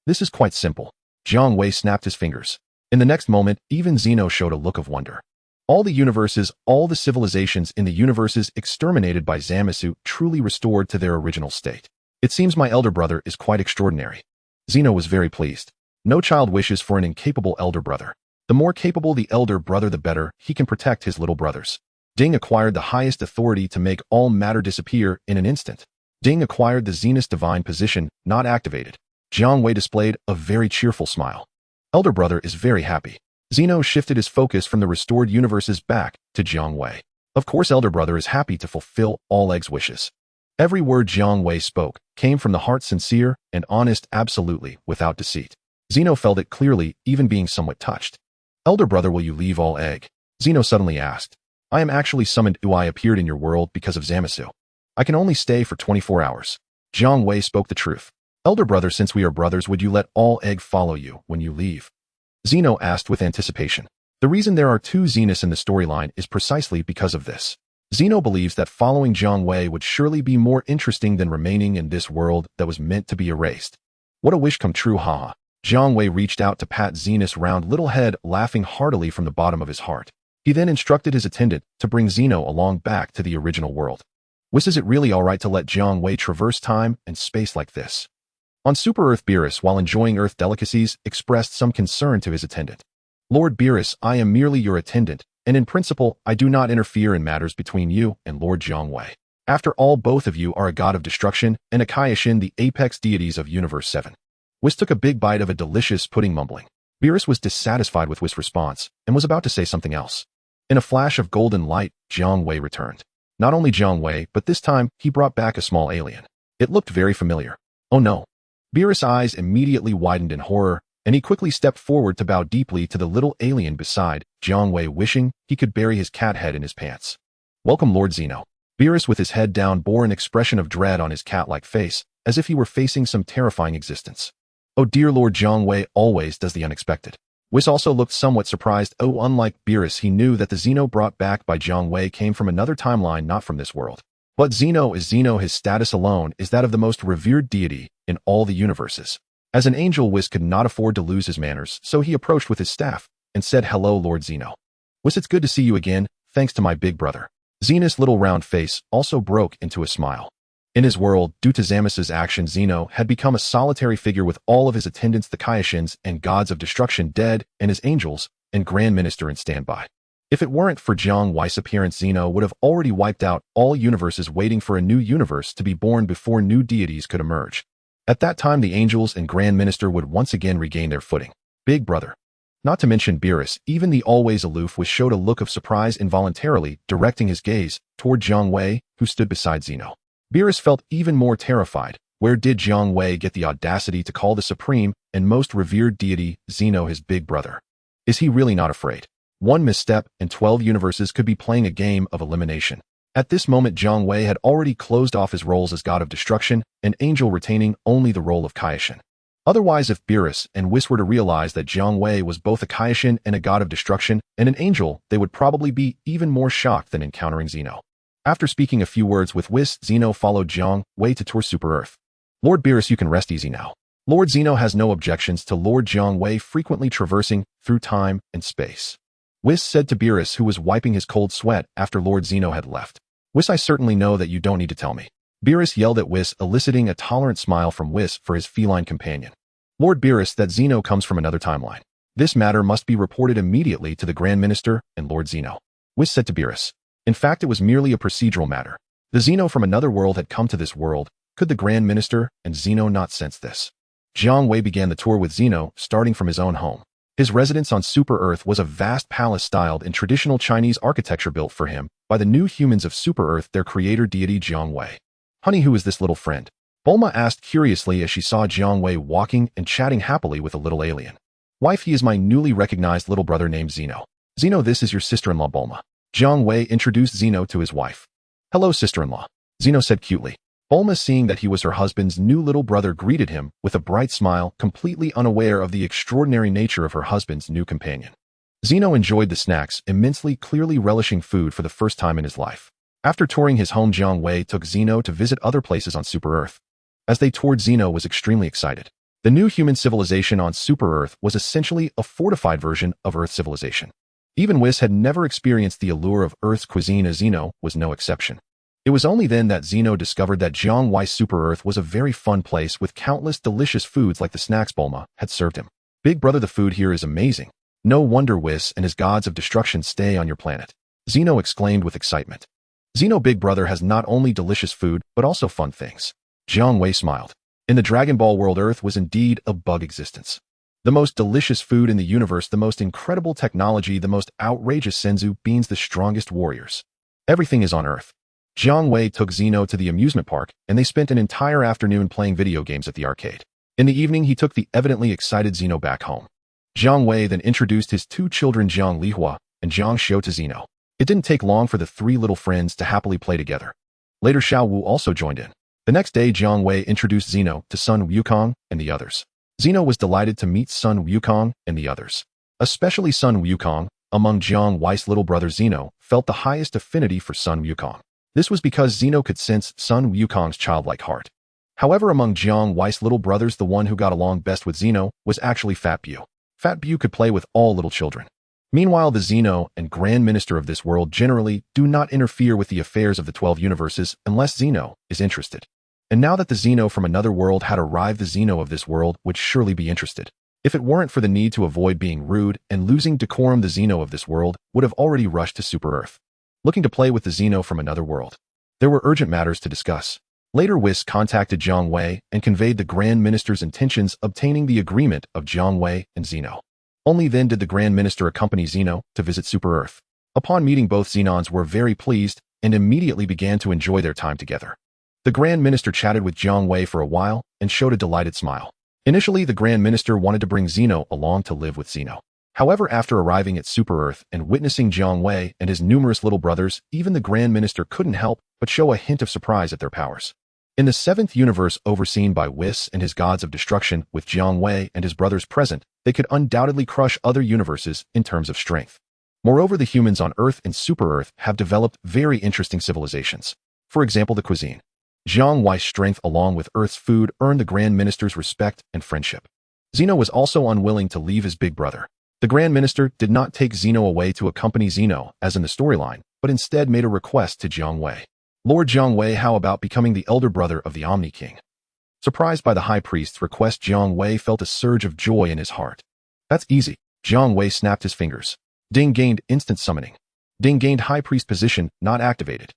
This is quite simple. Jiang Wei snapped his fingers. In the next moment, even Zeno showed a look of wonder. All the universes, all the civilizations in the universes exterminated by Zamasu, truly restored to their original state. It seems my elder brother is quite extraordinary. Zeno was very pleased. No child wishes for an incapable elder brother. The more capable the elder brother, the better he can protect his little brothers. Ding acquired the highest authority to make all matter disappear in an instant. Ding acquired the Zenith's divine position, not activated. Jiang Wei displayed a very cheerful smile. Elder brother is very happy. Zeno shifted his focus from the restored universes back to Jiang Wei. Of course, elder brother is happy to fulfill all Egg's wishes. Every word Jiang Wei spoke came from the heart, sincere and honest, absolutely without deceit. Zeno felt it clearly, even being somewhat touched. Elder brother, will you leave all Egg? Zeno suddenly asked. I am actually summoned. I appeared in your world because of Zamasu. I can only stay for 24 hours. Jiang Wei spoke the truth. Elder brother, since we are brothers, would you let all Egg follow you when you leave? Zeno asked with anticipation. The reason there are two Zeniths in the storyline is precisely because of this. Zeno believes that following Jiang Wei would surely be more interesting than remaining in this world that was meant to be erased. What a wish come true, haha. Jiang Wei reached out to pat Zenith's round little head, laughing heartily from the bottom of his heart. He then instructed his attendant to bring Zeno along back to the original world. Is it really alright to let Jiang Wei traverse time and space like this? On Super Earth, Beerus, while enjoying Earth delicacies, expressed some concern to his attendant. Lord Beerus, I am merely your attendant, and in principle, I do not interfere in matters between you and Lord Jiang Wei. After all, both of you are a god of destruction and a Kaioshin, the apex deities of Universe 7. Whis took a big bite of a delicious pudding, mumbling. Beerus was dissatisfied with Whis' response and was about to say something else. In a flash of golden light, Jiang Wei returned. Not only Jiang Wei, but this time he brought back a small alien. It looked very familiar. Oh no. Beerus' eyes immediately widened in horror, and he quickly stepped forward to bow deeply to the little alien beside Jiang Wei, wishing he could bury his cat head in his pants. Welcome, Lord Zeno. Beerus, with his head down, bore an expression of dread on his cat-like face, as if he were facing some terrifying existence. Oh dear, Lord Jiang Wei always does the unexpected. Whis also looked somewhat surprised. Oh, unlike Beerus, he knew that the Zeno brought back by Jiang Wei came from another timeline, not from this world. But Zeno is Zeno. His status alone is that of the most revered deity in all the universes. As an angel, Whis could not afford to lose his manners, so he approached with his staff and said, Hello, Lord Zeno. Whis, it's good to see you again, thanks to my big brother. Zeno's little round face also broke into a smile. In his world, due to Zamasus' action, Zeno had become a solitary figure with all of his attendants, the Kaioshin and gods of destruction, dead, and his angels and Grand Minister in standby. If it weren't for Jiang Wei's appearance, Zeno would have already wiped out all universes, waiting for a new universe to be born before new deities could emerge. At that time, the angels and Grand Minister would once again regain their footing. Big brother. Not to mention Beerus, even the always aloof Whis showed a look of surprise, involuntarily directing his gaze toward Jiang Wei, who stood beside Zeno. Beerus felt even more terrified. Where did Jiang Wei get the audacity to call the supreme and most revered deity Zeno his big brother? Is he really not afraid? One misstep and 12 universes could be playing a game of elimination. At this moment, Jiang Wei had already closed off his roles as god of destruction and angel, retaining only the role of Kaioshin. Otherwise, if Beerus and Whis were to realize that Jiang Wei was both a Kaioshin and a god of destruction and an angel, they would probably be even more shocked than encountering Zeno. After speaking a few words with Whis, Zeno followed Jiang Wei to tour Super Earth. Lord Beerus, you can rest easy now. Lord Zeno has no objections to Lord Jiang Wei frequently traversing through time and space. Whis said to Beerus, who was wiping his cold sweat after Lord Zeno had left. Whis, I certainly know that you don't need to tell me. Beerus yelled at Whis, eliciting a tolerant smile from Whis for his feline companion. Lord Beerus, that Zeno comes from another timeline. This matter must be reported immediately to the Grand Minister and Lord Zeno. Whis said to Beerus. In fact, it was merely a procedural matter. The Zeno from another world had come to this world. Could the Grand Minister and Zeno not sense this? Jiang Wei began the tour with Zeno, starting from his own home. His residence on Super Earth was a vast palace styled in traditional Chinese architecture, built for him by the new humans of Super Earth, their creator deity Jiang Wei. Honey, who is this little friend? Bulma asked curiously as she saw Jiang Wei walking and chatting happily with a little alien. Wife, he is my newly recognized little brother named Zeno. Zeno, this is your sister-in-law Bulma. Jiang Wei introduced Zeno to his wife. Hello, sister-in-law. Zeno said cutely. Bulma, seeing that he was her husband's new little brother, greeted him with a bright smile, completely unaware of the extraordinary nature of her husband's new companion. Zeno enjoyed the snacks immensely, clearly relishing food for the first time in his life. After touring his home, Jiang Wei took Zeno to visit other places on Super Earth. As they toured, Zeno was extremely excited. The new human civilization on Super Earth was essentially a fortified version of Earth civilization. Even Whis had never experienced the allure of Earth's cuisine, as Zeno was no exception. It was only then that Zeno discovered that Jiangwei's Super-Earth was a very fun place with countless delicious foods like the snacks Bulma had served him. Big brother, the food here is amazing. No wonder Whis and his gods of destruction stay on your planet. Zeno exclaimed with excitement. Zeno, big brother has not only delicious food, but also fun things. Jiangwei smiled. In the Dragon Ball world, Earth was indeed a bug existence. The most delicious food in the universe, the most incredible technology, the most outrageous senzu beings, the strongest warriors. Everything is on Earth. Jiangwei took Zeno to the amusement park, and they spent an entire afternoon playing video games at the arcade. In the evening, he took the evidently excited Zeno back home. Jiangwei then introduced his two children, Jiang Lihua and Jiang Xiu, to Zeno. It didn't take long for the three little friends to happily play together. Later, Xiao Wu also joined in. The next day, Jiangwei introduced Zeno to Sun Wukong and the others. Zeno was delighted to meet Sun Wukong and the others. Especially Sun Wukong, among Jiangwei's little brother Zeno, felt the highest affinity for Sun Wukong. This was because Zeno could sense Sun Wukong's childlike heart. However, among Jiangwei's little brothers, the one who got along best with Zeno was actually Fat Bu. Fat Bu could play with all little children. Meanwhile, the Zeno and Grand Minister of this world generally do not interfere with the affairs of the 12 universes unless Zeno is interested. And now that the Zeno from another world had arrived, the Zeno of this world would surely be interested. If it weren't for the need to avoid being rude and losing decorum, the Zeno of this world would have already rushed to Super-Earth, looking to play with the Zeno from another world. There were urgent matters to discuss. Later, Whis contacted Jiangwei and conveyed the Grand Minister's intentions, obtaining the agreement of Jiangwei and Zeno. Only then did the Grand Minister accompany Zeno to visit Super-Earth. Upon meeting, both Zenons were very pleased and immediately began to enjoy their time together. The Grand Minister chatted with Jiangwei for a while and showed a delighted smile. Initially, the Grand Minister wanted to bring Zeno along to live with Zeno. However, after arriving at Super-Earth and witnessing Jiangwei and his numerous little brothers, even the Grand Minister couldn't help but show a hint of surprise at their powers. In the 7th universe overseen by Whis and his gods of destruction, with Jiangwei and his brothers present, they could undoubtedly crush other universes in terms of strength. Moreover, the humans on Earth and Super-Earth have developed very interesting civilizations. For example, the cuisine. Jiangwei's strength along with Earth's food earned the Grand Minister's respect and friendship. Zeno was also unwilling to leave his big brother. The Grand Minister did not take Zeno away to accompany Zeno, as in the storyline, but instead made a request to Jiangwei. Lord Jiangwei, how about becoming the elder brother of the Omni King? Surprised by the High Priest's request, Jiangwei felt a surge of joy in his heart. That's easy. Jiangwei snapped his fingers. Ding gained instant summoning. Ding gained High Priest position not activated.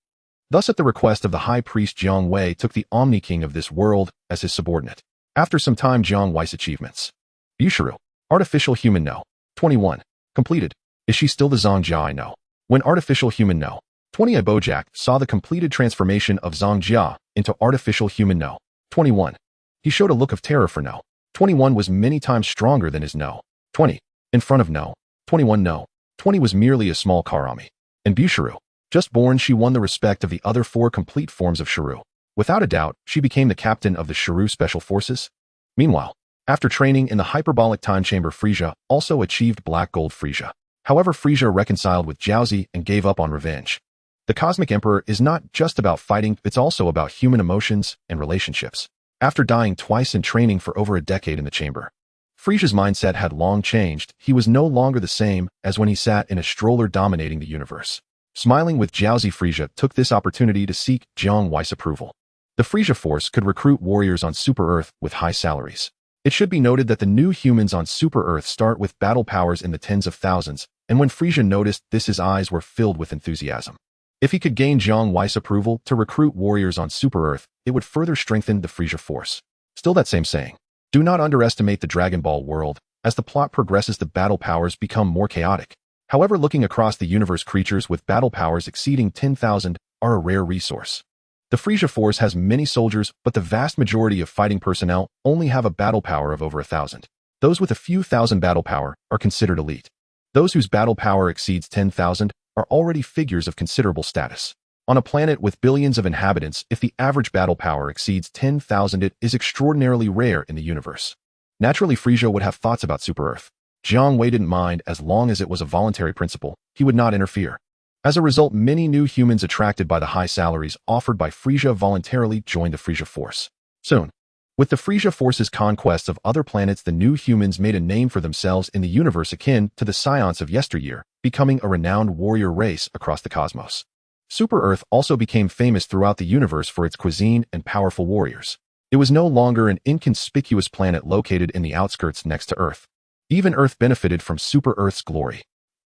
Thus, at the request of the High Priest, Jiangwei took the Omni King of this world as his subordinate. After some time, Jiangwei's achievements. Yushiru. Artificial Human No. 21. Completed. Is she still the Zongjia I know? When Artificial Human No. 20 Bojack saw the completed transformation of Zongjia into Artificial Human No. 21. He showed a look of terror, for No. 21 was many times stronger than his No. 20. In front of No. 21, No. 20 was merely a small Karami. And Bushiru. Just born, she won the respect of the other 4 complete forms of Shiru. Without a doubt, she became the captain of the Shiru Special Forces. Meanwhile, after training in the hyperbolic time chamber, Frieza also achieved Black Gold Frieza. However, Frieza reconciled with Jiaozi and gave up on revenge. The Cosmic Emperor is not just about fighting, it's also about human emotions and relationships. After dying twice and training for over a decade in the chamber, Frieza's mindset had long changed. He was no longer the same as when he sat in a stroller dominating the universe. Smiling with Jiaozi, Frieza took this opportunity to seek Jiangwei's approval. The Frieza Force could recruit warriors on Super-Earth with high salaries. It should be noted that the new humans on Super-Earth start with battle powers in the tens of thousands, and when Frieza noticed this, his eyes were filled with enthusiasm. If he could gain Jiangwei's approval to recruit warriors on Super-Earth, it would further strengthen the Frieza Force. Still that same saying. Do not underestimate the Dragon Ball world. As the plot progresses, the battle powers become more chaotic. However, looking across the universe, creatures with battle powers exceeding 10,000 are a rare resource. The Frieza Force has many soldiers, but the vast majority of fighting personnel only have a battle power of over 1,000. Those with a few thousand battle power are considered elite. Those whose battle power exceeds 10,000 are already figures of considerable status. On a planet with billions of inhabitants, if the average battle power exceeds 10,000, it is extraordinarily rare in the universe. Naturally, Frieza would have thoughts about Super-Earth. Jiangwei didn't mind as long as it was a voluntary principle. He would not interfere. As a result, many new humans attracted by the high salaries offered by Frieza voluntarily joined the Frieza Force. Soon, with the Frieza Force's conquests of other planets, the new humans made a name for themselves in the universe akin to the Saiyans of yesteryear, becoming a renowned warrior race across the cosmos. Super Earth also became famous throughout the universe for its cuisine and powerful warriors. It was no longer an inconspicuous planet located in the outskirts next to Earth. Even Earth benefited from Super Earth's glory.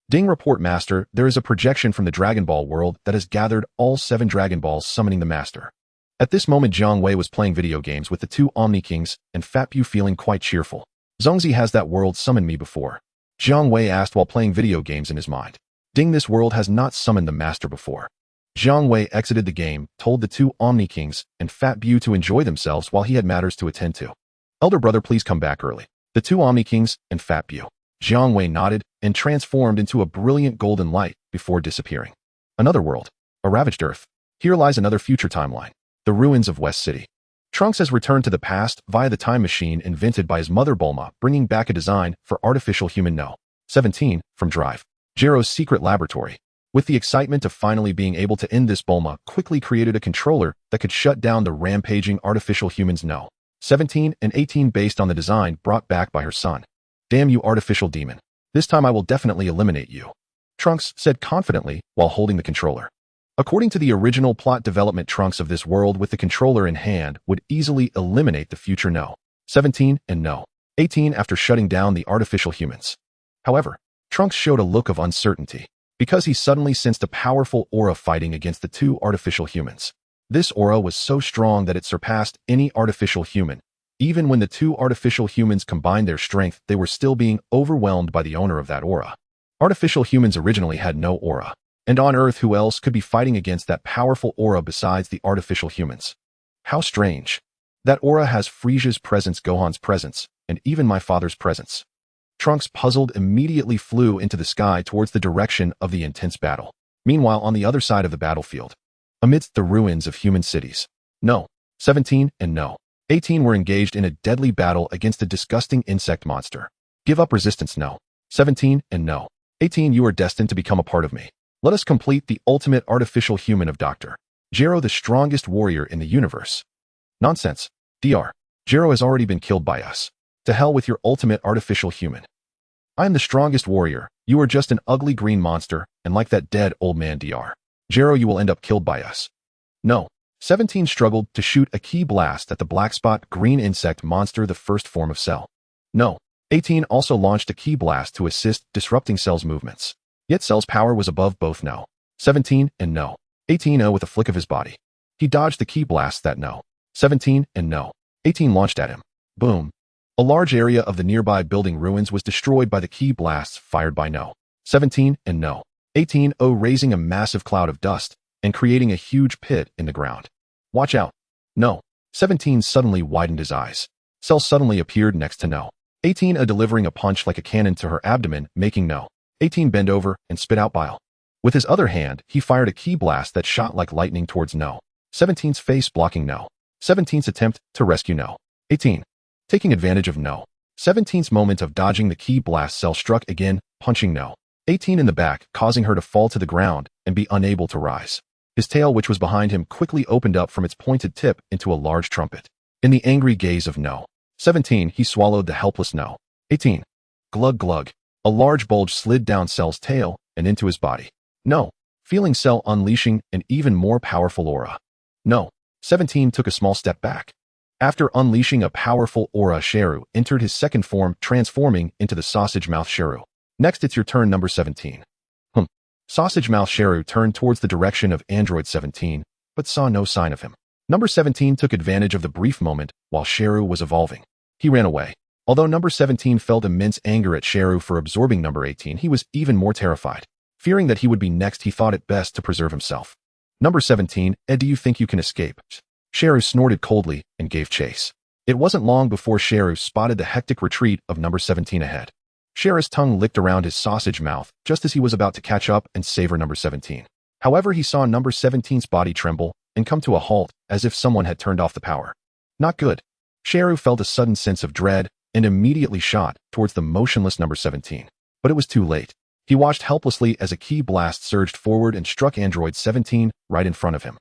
Ding Report Master, there is a projection from the Dragon Ball world that has gathered all 7 Dragon Balls summoning the Master. At this moment Jiang Wei was playing video games with the 2 Omni Kings and Fat Bu feeling quite cheerful. Zhongzi has that world summoned me before? Jiang Wei asked while playing video games in his mind. Ding, this world has not summoned the Master before. Jiang Wei exited the game, told the 2 Omni Kings and Fat Bu to enjoy themselves while he had matters to attend to. Elder brother, please come back early. The 2 Omni Kings and Fat Bu. Jiang Wei nodded and transformed into a brilliant golden light before disappearing. Another world. A ravaged Earth. Here lies another future timeline. The ruins of West City. Trunks has returned to the past via the time machine invented by his mother Bulma, bringing back a design for artificial human No. 17 from Drive. Jiro's secret laboratory. With the excitement of finally being able to end this, Bulma quickly created a controller that could shut down the rampaging artificial humans No. 17 and 18 based on the design brought back by her son. Damn you artificial demon. This time I will definitely eliminate you. Trunks said confidently while holding the controller. According to the original plot development, Trunks of this world with the controller in hand would easily eliminate the future No. 17 and No. 18 after shutting down the artificial humans. However, Trunks showed a look of uncertainty because he suddenly sensed a powerful aura fighting against the 2 artificial humans. This aura was so strong that it surpassed any artificial human. Even when the 2 artificial humans combined their strength, they were still being overwhelmed by the owner of that aura. Artificial humans originally had no aura. And on Earth, who else could be fighting against that powerful aura besides the artificial humans? How strange. That aura has Frieza's presence, Gohan's presence, and even my father's presence. Trunks, puzzled, immediately flew into the sky towards the direction of the intense battle. Meanwhile, on the other side of the battlefield, amidst the ruins of human cities, No. 17 and No. 18 were engaged in a deadly battle against a disgusting insect monster. Give up resistance, No. 17 and No. 18, you are destined to become a part of me. Let us complete the ultimate artificial human of Dr. Gero, the strongest warrior in the universe. Nonsense. Dr. Gero has already been killed by us. To hell with your ultimate artificial human. I am the strongest warrior. You are just an ugly green monster, and like that dead old man Dr. Gero, you will end up killed by us. No. 17 struggled to shoot a key blast at the black spot green insect monster, the first form of Cell. No. 18 also launched a key blast to assist disrupting Cell's movements. Yet Cell's power was above both No. 17 and No. 18 with a flick of his body. He dodged the key blast that No. 17 and No. 18 launched at him. Boom. A large area of the nearby building ruins was destroyed by the key blasts fired by No. 17 and No. 18 raising a massive cloud of dust and creating a huge pit in the ground. Watch out. No. 17 suddenly widened his eyes. Cell suddenly appeared next to No. 18 delivering a punch like a cannon to her abdomen, making No. 18 bend over and spit out bile. With his other hand, he fired a key blast that shot like lightning towards No. 17's face, blocking No. 17's attempt to rescue No. 18. Taking advantage of No. 17's moment of dodging the key blast, Cell struck again, punching No. 18 in the back, causing her to fall to the ground and be unable to rise. His tail, which was behind him, quickly opened up from its pointed tip into a large trumpet. In the angry gaze of No. 17, he swallowed the helpless No. 18. Glug glug. A large bulge slid down Cell's tail and into his body. No. Feeling Cell unleashing an even more powerful aura. No. 17 took a small step back. After unleashing a powerful aura, Sheru entered his second form, transforming into the Sausage Mouth Sheru. Next, it's your turn, number 17. Sausage Mouth Sheru turned towards the direction of Android 17, but saw no sign of him. Number 17 took advantage of the brief moment while Sheru was evolving. He ran away. Although number 17 felt immense anger at Sheru for absorbing number 18, he was even more terrified. Fearing that he would be next, he thought it best to preserve himself. Number 17, do you think you can escape? Sheru snorted coldly and gave chase. It wasn't long before Sheru spotted the hectic retreat of number 17 ahead. Sheru's tongue licked around his sausage mouth just as he was about to catch up and savor number 17. However, he saw number 17's body tremble and come to a halt as if someone had turned off the power. Not good. Sheru felt a sudden sense of dread and immediately shot towards the motionless number 17. But it was too late. He watched helplessly as a key blast surged forward and struck Android 17 right in front of him.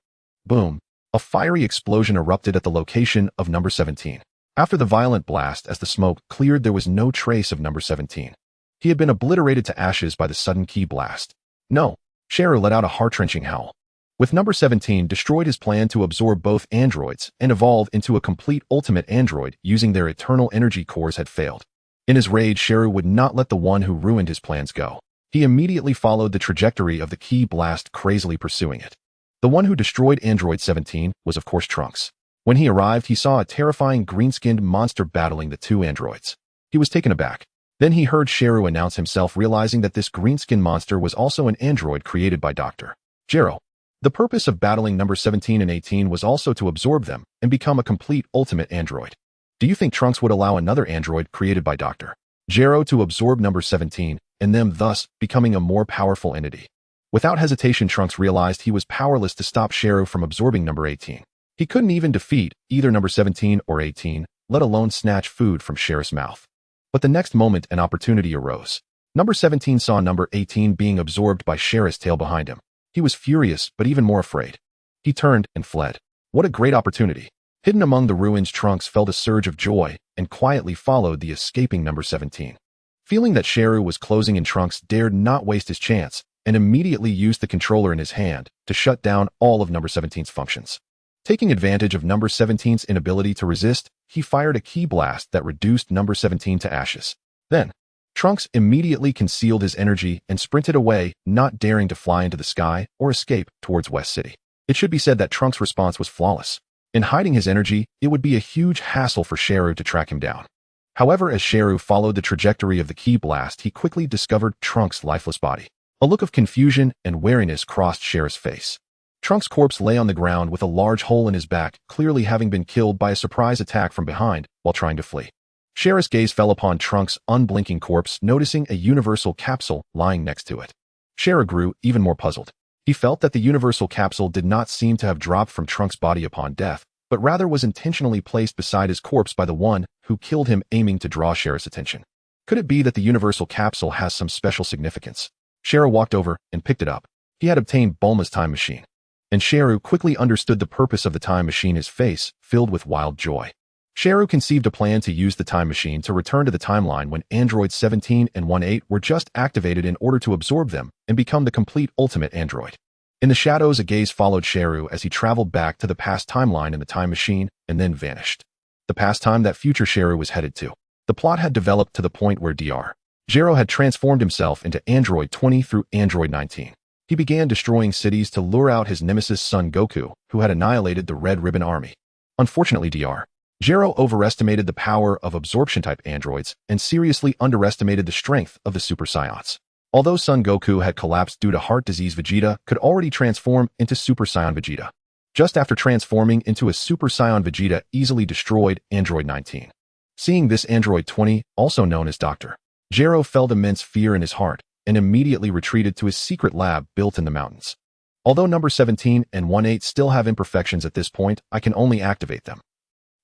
Boom. A fiery explosion erupted at the location of number 17. After the violent blast, as the smoke cleared, there was no trace of number 17. He had been obliterated to ashes by the sudden key blast. No. Sheru let out a heart-wrenching howl. With number 17 destroyed his plan to absorb both androids and evolve into a complete ultimate android using their eternal energy cores had failed. In his rage, Sheru would not let the one who ruined his plans go. He immediately followed the trajectory of the ki blast, crazily pursuing it. The one who destroyed Android 17 was of course Trunks. When he arrived, he saw a terrifying green-skinned monster battling the two androids. He was taken aback. Then he heard Sheru announce himself, realizing that this green-skinned monster was also an android created by Dr. Gero. The purpose of battling number 17 and 18 was also to absorb them and become a complete ultimate android. Do you think Trunks would allow another android created by Dr. Gero to absorb number 17 and them thus becoming a more powerful entity? Without hesitation, Trunks realized he was powerless to stop Sheru from absorbing number 18. He couldn't even defeat either number 17 or 18, let alone snatch food from Sheru's mouth. But the next moment an opportunity arose. Number 17 saw number 18 being absorbed by Sheru's tail behind him. He was furious, but even more afraid. He turned and fled. What a great opportunity. Hidden among the ruins, Trunks felt a surge of joy and quietly followed the escaping number 17. Feeling that Sheru was closing in, Trunks dared not waste his chance and immediately used the controller in his hand to shut down all of number 17's functions. Taking advantage of number 17's inability to resist, he fired a ki blast that reduced number 17 to ashes. Then, Trunks immediately concealed his energy and sprinted away, not daring to fly into the sky or escape towards West City. It should be said that Trunks' response was flawless. In hiding his energy, it would be a huge hassle for Sheru to track him down. However, as Sheru followed the trajectory of the ki blast, he quickly discovered Trunks' lifeless body. A look of confusion and wariness crossed Sheru's face. Trunks' corpse lay on the ground with a large hole in his back, clearly having been killed by a surprise attack from behind while trying to flee. Sheru's gaze fell upon Trunks' unblinking corpse, noticing a universal capsule lying next to it. Sheru grew even more puzzled. He felt that the universal capsule did not seem to have dropped from Trunks' body upon death, but rather was intentionally placed beside his corpse by the one who killed him, aiming to draw Sheru's attention. Could it be that the universal capsule has some special significance? Sheru walked over and picked it up. He had obtained Bulma's time machine. And Sheru quickly understood the purpose of the time machine, his face filled with wild joy. Sheru conceived a plan to use the time machine to return to the timeline when androids 17 and 18 were just activated in order to absorb them and become the complete ultimate android. In the shadows, a gaze followed Sheru as he traveled back to the past timeline in the time machine and then vanished. The past time that future Sheru was headed to. The plot had developed to the point where Dr. Gero had transformed himself into Android 20 through Android 19. He began destroying cities to lure out his nemesis son Goku, who had annihilated the Red Ribbon Army. Unfortunately, Dr. Gero overestimated the power of absorption-type androids and seriously underestimated the strength of the Super Saiyans. Although Son Goku had collapsed due to heart disease, Vegeta could already transform into Super Saiyan Vegeta. Just after transforming into a Super Saiyan, Vegeta easily destroyed Android 19. Seeing this, Android 20, also known as Dr. Gero, felt immense fear in his heart and immediately retreated to his secret lab built in the mountains. Although number 17 and 18 still have imperfections at this point, I can only activate them.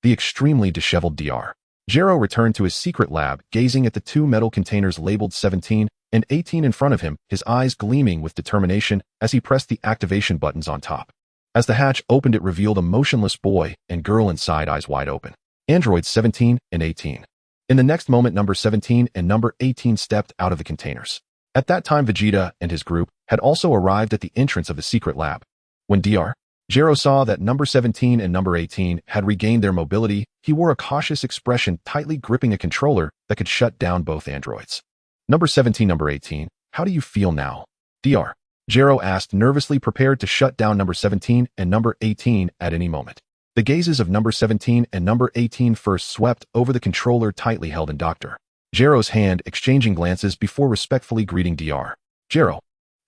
The extremely disheveled Dr. Gero returned to his secret lab, gazing at the two metal containers labeled 17 and 18 in front of him, his eyes gleaming with determination as he pressed the activation buttons on top. As the hatch opened, it revealed a motionless boy and girl inside, eyes wide open. Androids 17 and 18. In the next moment, number 17 and number 18 stepped out of the containers. At that time, Vegeta and his group had also arrived at the entrance of the secret lab. When Dr. Gero saw that number 17 and number 18 had regained their mobility, he wore a cautious expression, tightly gripping a controller that could shut down both androids. Number 17, number 18, how do you feel now? Dr. Gero asked, nervously prepared to shut down number 17 and number 18 at any moment. The gazes of number 17 and number 18 first swept over the controller tightly held in Dr. Gero's hand, exchanging glances before respectfully greeting Dr. Gero.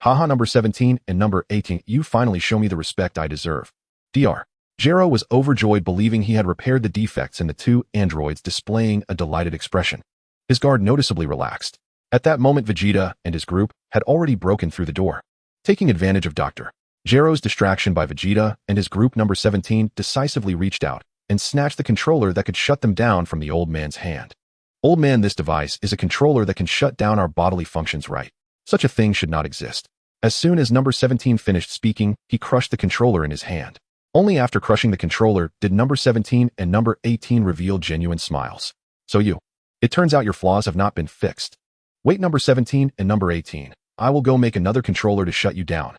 Haha, number 17 and number 18, you finally show me the respect I deserve. Dr. Gero was overjoyed, believing he had repaired the defects in the two androids, displaying a delighted expression. His guard noticeably relaxed. At that moment, Vegeta and his group had already broken through the door. Taking advantage of Dr. Gero's distraction by Vegeta and his group, number 17 decisively reached out and snatched the controller that could shut them down from the old man's hand. Old man, this device is a controller that can shut down our bodily functions, right? Such a thing should not exist. As soon as number 17 finished speaking, he crushed the controller in his hand. Only after crushing the controller did number 17 and number 18 reveal genuine smiles. So it turns out your flaws have not been fixed. Wait, number 17 and number 18, I will go make another controller to shut you down.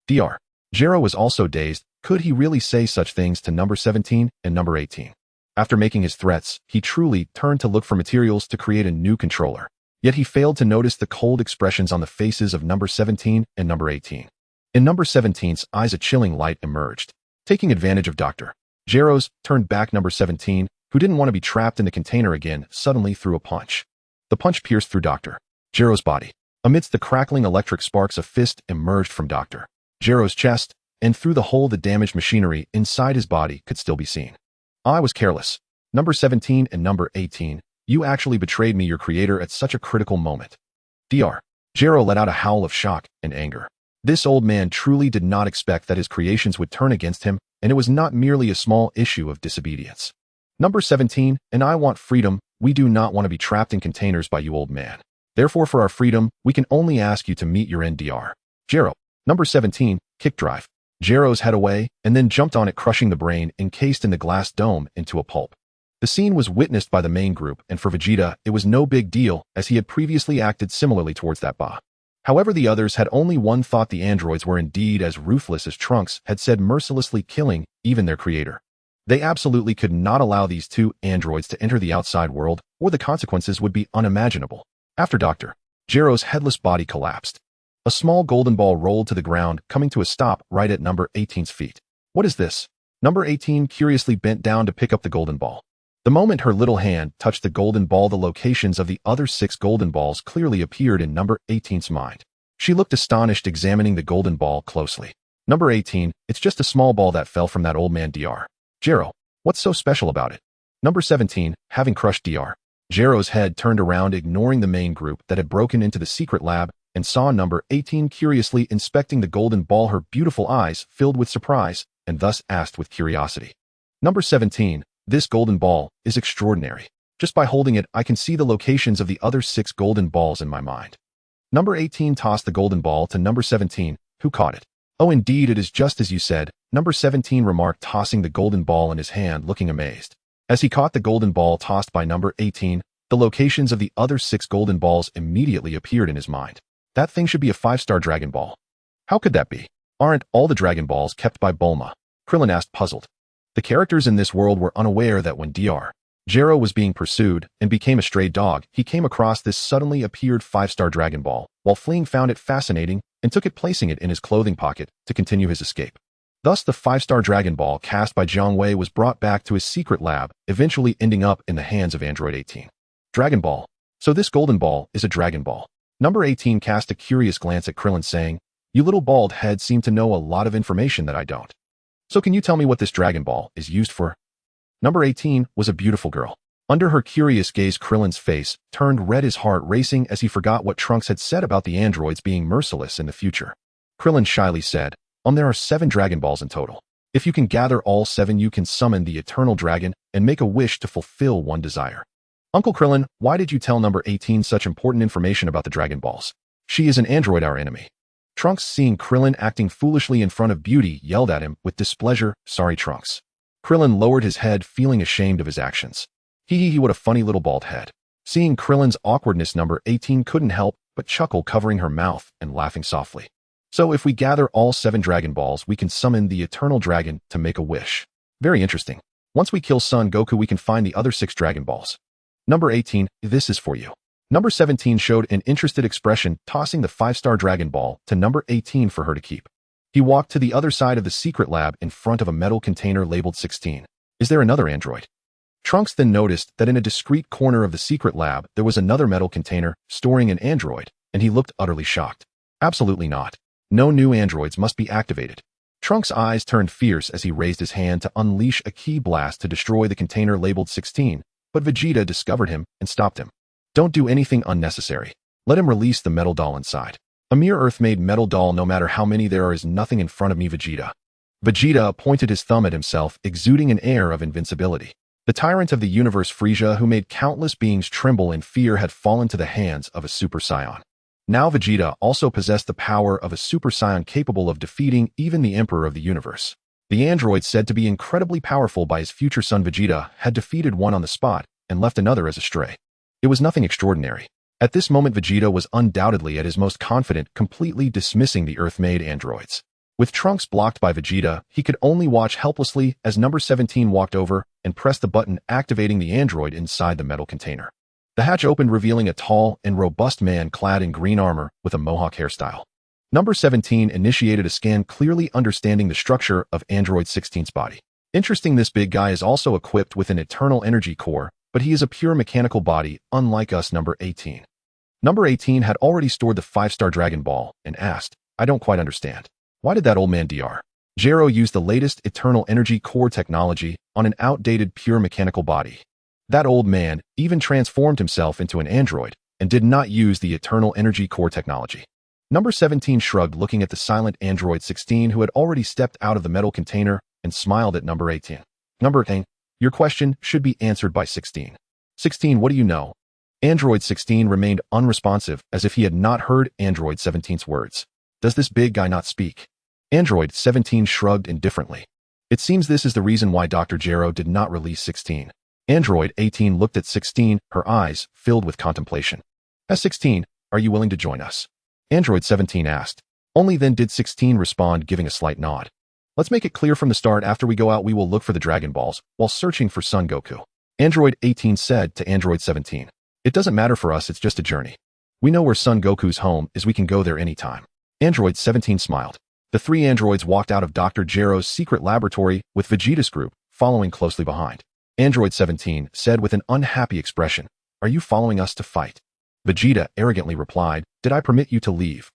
Dr. Jiro was also dazed. Could he really say such things to number 17 and number 18? After making his threats, he truly turned to look for materials to create a new controller. Yet he failed to notice the cold expressions on the faces of number 17 and number 18. In number 17's eyes a chilling light emerged. Taking advantage of Dr. Jiro's turned back number 17, who didn't want to be trapped in the container again, suddenly threw a punch. The punch pierced through Dr. Jiro's body. Amidst the crackling electric sparks, a fist emerged from Dr. Jiro's chest, and through the hole the damaged machinery inside his body could still be seen. I was careless. Number 17 and number 18, you actually betrayed me, your creator, at such a critical moment. Dr. Jiro let out a howl of shock and anger. This old man truly did not expect that his creations would turn against him, and it was not merely a small issue of disobedience. Number 17, and I want freedom. We do not want to be trapped in containers by you, old man. Therefore, for our freedom, we can only ask you to meet your end, Dr. Jiro. Number 17, kick drive. Jiro's head away, and then jumped on it, crushing the brain encased in the glass dome into a pulp. The scene was witnessed by the main group, and for Vegeta, it was no big deal, as he had previously acted similarly towards that Ba. However, the others had only one thought: the androids were indeed as ruthless as Trunks had said, mercilessly killing even their creator. They absolutely could not allow these two androids to enter the outside world, or the consequences would be unimaginable. After Dr. Jiro's headless body collapsed, a small golden ball rolled to the ground, coming to a stop right at number 18's feet. What is this? Number 18 curiously bent down to pick up the golden ball. The moment her little hand touched the golden ball, the locations of the other 6 golden balls clearly appeared in number 18's mind. She looked astonished, examining the golden ball closely. Number 18, it's just a small ball that fell from that old man Dr. Jiro. What's so special about it? Number 17, having crushed Dr. Jiro's head, turned around, ignoring the main group that had broken into the secret lab, and saw number 18 curiously inspecting the golden ball, her beautiful eyes filled with surprise, and thus asked with curiosity. Number 17, this golden ball is extraordinary. Just by holding it, I can see the locations of the other 6 golden balls in my mind. Number 18 tossed the golden ball to number 17, who caught it. Oh, indeed, it is just as you said, number 17 remarked, tossing the golden ball in his hand, looking amazed. As he caught the golden ball tossed by number 18, the locations of the other 6 golden balls immediately appeared in his mind. That thing should be a 5-star Dragon Ball. How could that be? Aren't all the Dragon Balls kept by Bulma? Krillin asked, puzzled. The characters in this world were unaware that when Dr. Jiro was being pursued and became a stray dog, he came across this suddenly appeared 5-star Dragon Ball. While fleeing, found it fascinating and took it, placing it in his clothing pocket to continue his escape. Thus, the 5-star Dragon Ball cast by Jiang Wei was brought back to his secret lab, eventually ending up in the hands of Android 18. Dragon Ball. So this golden ball is a Dragon Ball. Number 18 cast a curious glance at Krillin, saying, you little bald head seem to know a lot of information that I don't. So can you tell me what this Dragon Ball is used for? Number 18 was a beautiful girl. Under her curious gaze, Krillin's face turned red, his heart racing as he forgot what Trunks had said about the androids being merciless in the future. Krillin shyly said, there are 7 Dragon Balls in total. If you can gather all 7, you can summon the Eternal Dragon and make a wish to fulfill one desire. Uncle Krillin, why did you tell number 18 such important information about the Dragon Balls? She is an android, our enemy. Trunks, seeing Krillin acting foolishly in front of Beauty, yelled at him with displeasure, sorry, Trunks. Krillin lowered his head, feeling ashamed of his actions. Hee, what a funny little bald head. Seeing Krillin's awkwardness, number 18 couldn't help but chuckle, covering her mouth and laughing softly. So if we gather all 7 Dragon Balls, we can summon the Eternal Dragon to make a wish. Very interesting. Once we kill Son Goku, we can find the other 6 Dragon Balls. Number 18, this is for you. Number 17 showed an interested expression, tossing the 5-star Dragon Ball to number 18 for her to keep. He walked to the other side of the secret lab in front of a metal container labeled 16. Is there another android? Trunks then noticed that in a discreet corner of the secret lab, there was another metal container storing an android, and he looked utterly shocked. Absolutely not. No new androids must be activated. Trunks' eyes turned fierce as he raised his hand to unleash a key blast to destroy the container labeled 16, but Vegeta discovered him and stopped him. Don't do anything unnecessary. Let him release the metal doll inside. A mere Earth-made metal doll, no matter how many there are, is nothing in front of me, Vegeta. Vegeta pointed his thumb at himself, exuding an air of invincibility. The tyrant of the universe, Frieza, who made countless beings tremble in fear, had fallen to the hands of a Super Saiyan. Now Vegeta also possessed the power of a Super Saiyan, capable of defeating even the Emperor of the universe. The android, said to be incredibly powerful by his future son Vegeta, had defeated one on the spot and left another as a stray. It was nothing extraordinary. At this moment, Vegeta was undoubtedly at his most confident, completely dismissing the Earth-made androids. With Trunks blocked by Vegeta, he could only watch helplessly as number 17 walked over and pressed the button activating the android inside the metal container. The hatch opened, revealing a tall and robust man clad in green armor with a mohawk hairstyle. Number 17 initiated a scan, clearly understanding the structure of Android 16's body. Interesting, this big guy is also equipped with an eternal energy core, but he is a pure mechanical body, unlike us. Number 18. Number 18 had already stored the 5-star Dragon Ball and asked, I don't quite understand. Why did that old man Dr. Gero use the latest eternal energy core technology on an outdated pure mechanical body? That old man even transformed himself into an android and did not use the eternal energy core technology. Number 17 shrugged, looking at the silent Android 16 who had already stepped out of the metal container and smiled at number 18. Number 18, your question should be answered by 16. 16, what do you know? Android 16 remained unresponsive, as if he had not heard Android 17's words. Does this big guy not speak? Android 17 shrugged indifferently. It seems this is the reason why Dr. Gero did not release 16. Android 18 looked at 16, her eyes filled with contemplation. S16, are you willing to join us? Android 17 asked. Only then did 16 respond, giving a slight nod. Let's make it clear from the start, after we go out we will look for the Dragon Balls while searching for Son Goku. Android 18 said to Android 17. It doesn't matter for us, it's just a journey. We know where Son Goku's home is, we can go there anytime. Android 17 smiled. The 3 androids walked out of Dr. Gero's secret laboratory with Vegeta's group following closely behind. Android 17 said with an unhappy expression, Are you following us to fight? Vegeta arrogantly replied, Did I permit you to leave?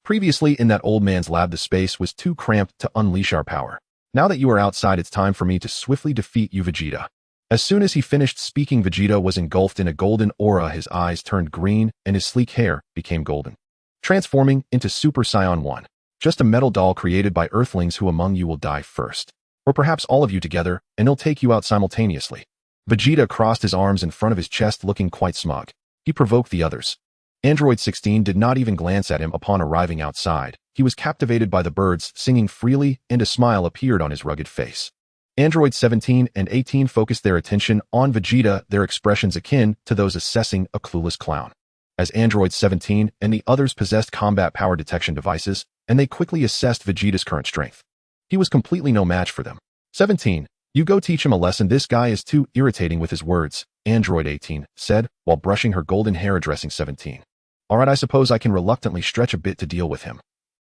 Previously in that old man's lab the space was too cramped to unleash our power. Now that you are outside, it's time for me to swiftly defeat you, Vegeta. As soon as he finished speaking, Vegeta was engulfed in a golden aura, his eyes turned green and his sleek hair became golden. Transforming into Super Saiyan 1. Just a metal doll created by Earthlings. Who among you will die first? Or perhaps all of you together, and he'll take you out simultaneously. Vegeta crossed his arms in front of his chest, looking quite smug. He provoked the others. Android 16 did not even glance at him upon arriving outside. He was captivated by the birds singing freely, and a smile appeared on his rugged face. Android 17 and 18 focused their attention on Vegeta, their expressions akin to those assessing a clueless clown. As Android 17 and the others possessed combat power detection devices, and they quickly assessed Vegeta's current strength. He was completely no match for them. 17, you go teach him a lesson. This guy is too irritating with his words, Android 18 said, while brushing her golden hair, addressing 17. Alright, I suppose I can reluctantly stretch a bit to deal with him.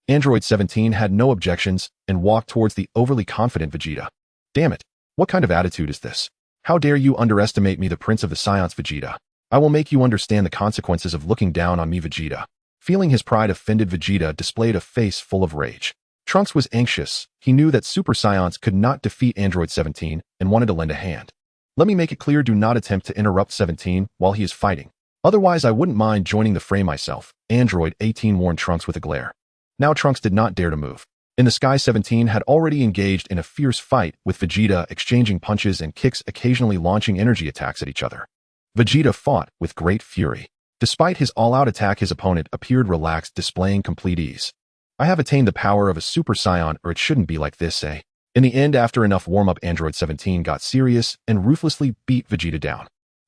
Android 17 had no objections and walked towards the overly confident Vegeta. Damn it, what kind of attitude is this? How dare you underestimate me, the Prince of the Saiyans, Vegeta? I will make you understand the consequences of looking down on me, Vegeta. Feeling his pride offended, Vegeta displayed a face full of rage. Trunks was anxious. He knew that Super Saiyans could not defeat Android 17 and wanted to lend a hand. Let me make it clear, do not attempt to interrupt 17 while he is fighting. Otherwise, I wouldn't mind joining the fray myself, Android 18 warned Trunks with a glare. Now Trunks did not dare to move. In the sky, 17 had already engaged in a fierce fight with Vegeta, exchanging punches and kicks, occasionally launching energy attacks at each other. Vegeta fought with great fury. Despite his all-out attack, his opponent appeared relaxed, displaying complete ease. I have attained the power of a Super Saiyan, or it shouldn't be like this, eh? In the end, after enough warm-up, Android 17 got serious and ruthlessly beat Vegeta down.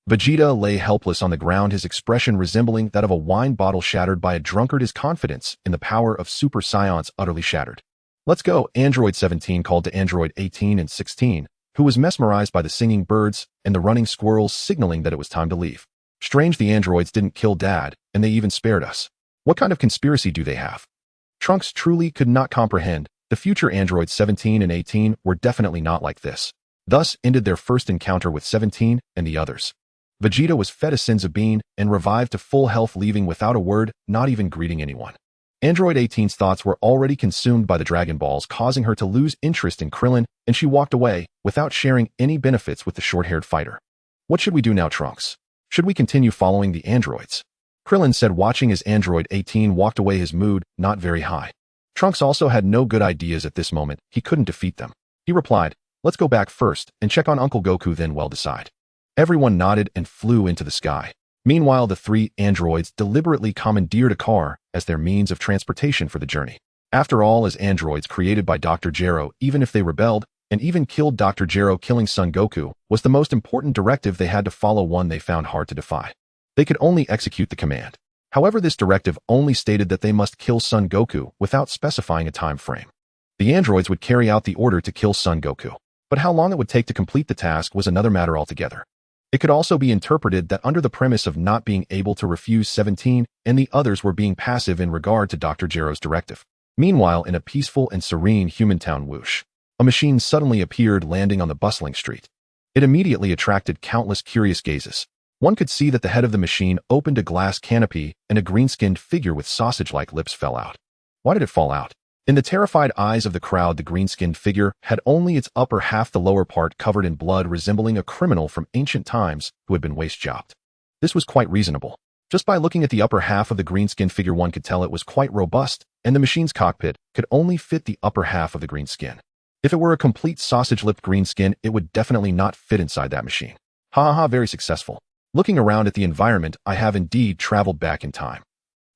Vegeta lay helpless on the ground, his expression resembling that of a wine bottle shattered by a drunkard, his confidence in the power of Super Saiyans utterly shattered. Let's go, Android 17 called to Android 18 and 16, who was mesmerized by the singing birds and the running squirrels, signaling that it was time to leave. Strange, the androids didn't kill Dad, and they even spared us. What kind of conspiracy do they have? Trunks truly could not comprehend. The future androids 17 and 18 were definitely not like this. Thus ended their first encounter with 17 and the others. Vegeta was fed a Senzu bean and revived to full health, leaving without a word, not even greeting anyone. Android 18's thoughts were already consumed by the Dragon Balls, causing her to lose interest in Krillin, and she walked away without sharing any benefits with the short-haired fighter. What should we do now, Trunks? Should we continue following the androids? Krillin said, watching as Android 18 walked away, his mood not very high. Trunks also had no good ideas at this moment. He couldn't defeat them. He replied, let's go back first and check on Uncle Goku, then we'll decide. Everyone nodded and flew into the sky. Meanwhile, the 3 androids deliberately commandeered a car as their means of transportation for the journey. After all, as androids created by Dr. Gero, even if they rebelled and even killed Dr. Gero, killing Son Goku was the most important directive they had to follow, one they found hard to defy. They could only execute the command. However, this directive only stated that they must kill Son Goku without specifying a time frame. The androids would carry out the order to kill Son Goku. But how long it would take to complete the task was another matter altogether. It could also be interpreted that under the premise of not being able to refuse 17 and the others were being passive in regard to Dr. Gero's directive. Meanwhile, in a peaceful and serene human town whoosh, a machine suddenly appeared landing on the bustling street. It immediately attracted countless curious gazes. One could see that the head of the machine opened a glass canopy and a green-skinned figure with sausage-like lips fell out. Why did it fall out? In the terrified eyes of the crowd, the green-skinned figure had only its upper half, the lower part covered in blood, resembling a criminal from ancient times who had been waste-chopped. This was quite reasonable. Just by looking at the upper half of the green-skinned figure, one could tell it was quite robust, and the machine's cockpit could only fit the upper half of the green skin. If it were a complete sausage-lipped green skin, it would definitely not fit inside that machine. Ha ha ha, very successful. Looking around at the environment, I have indeed traveled back in time.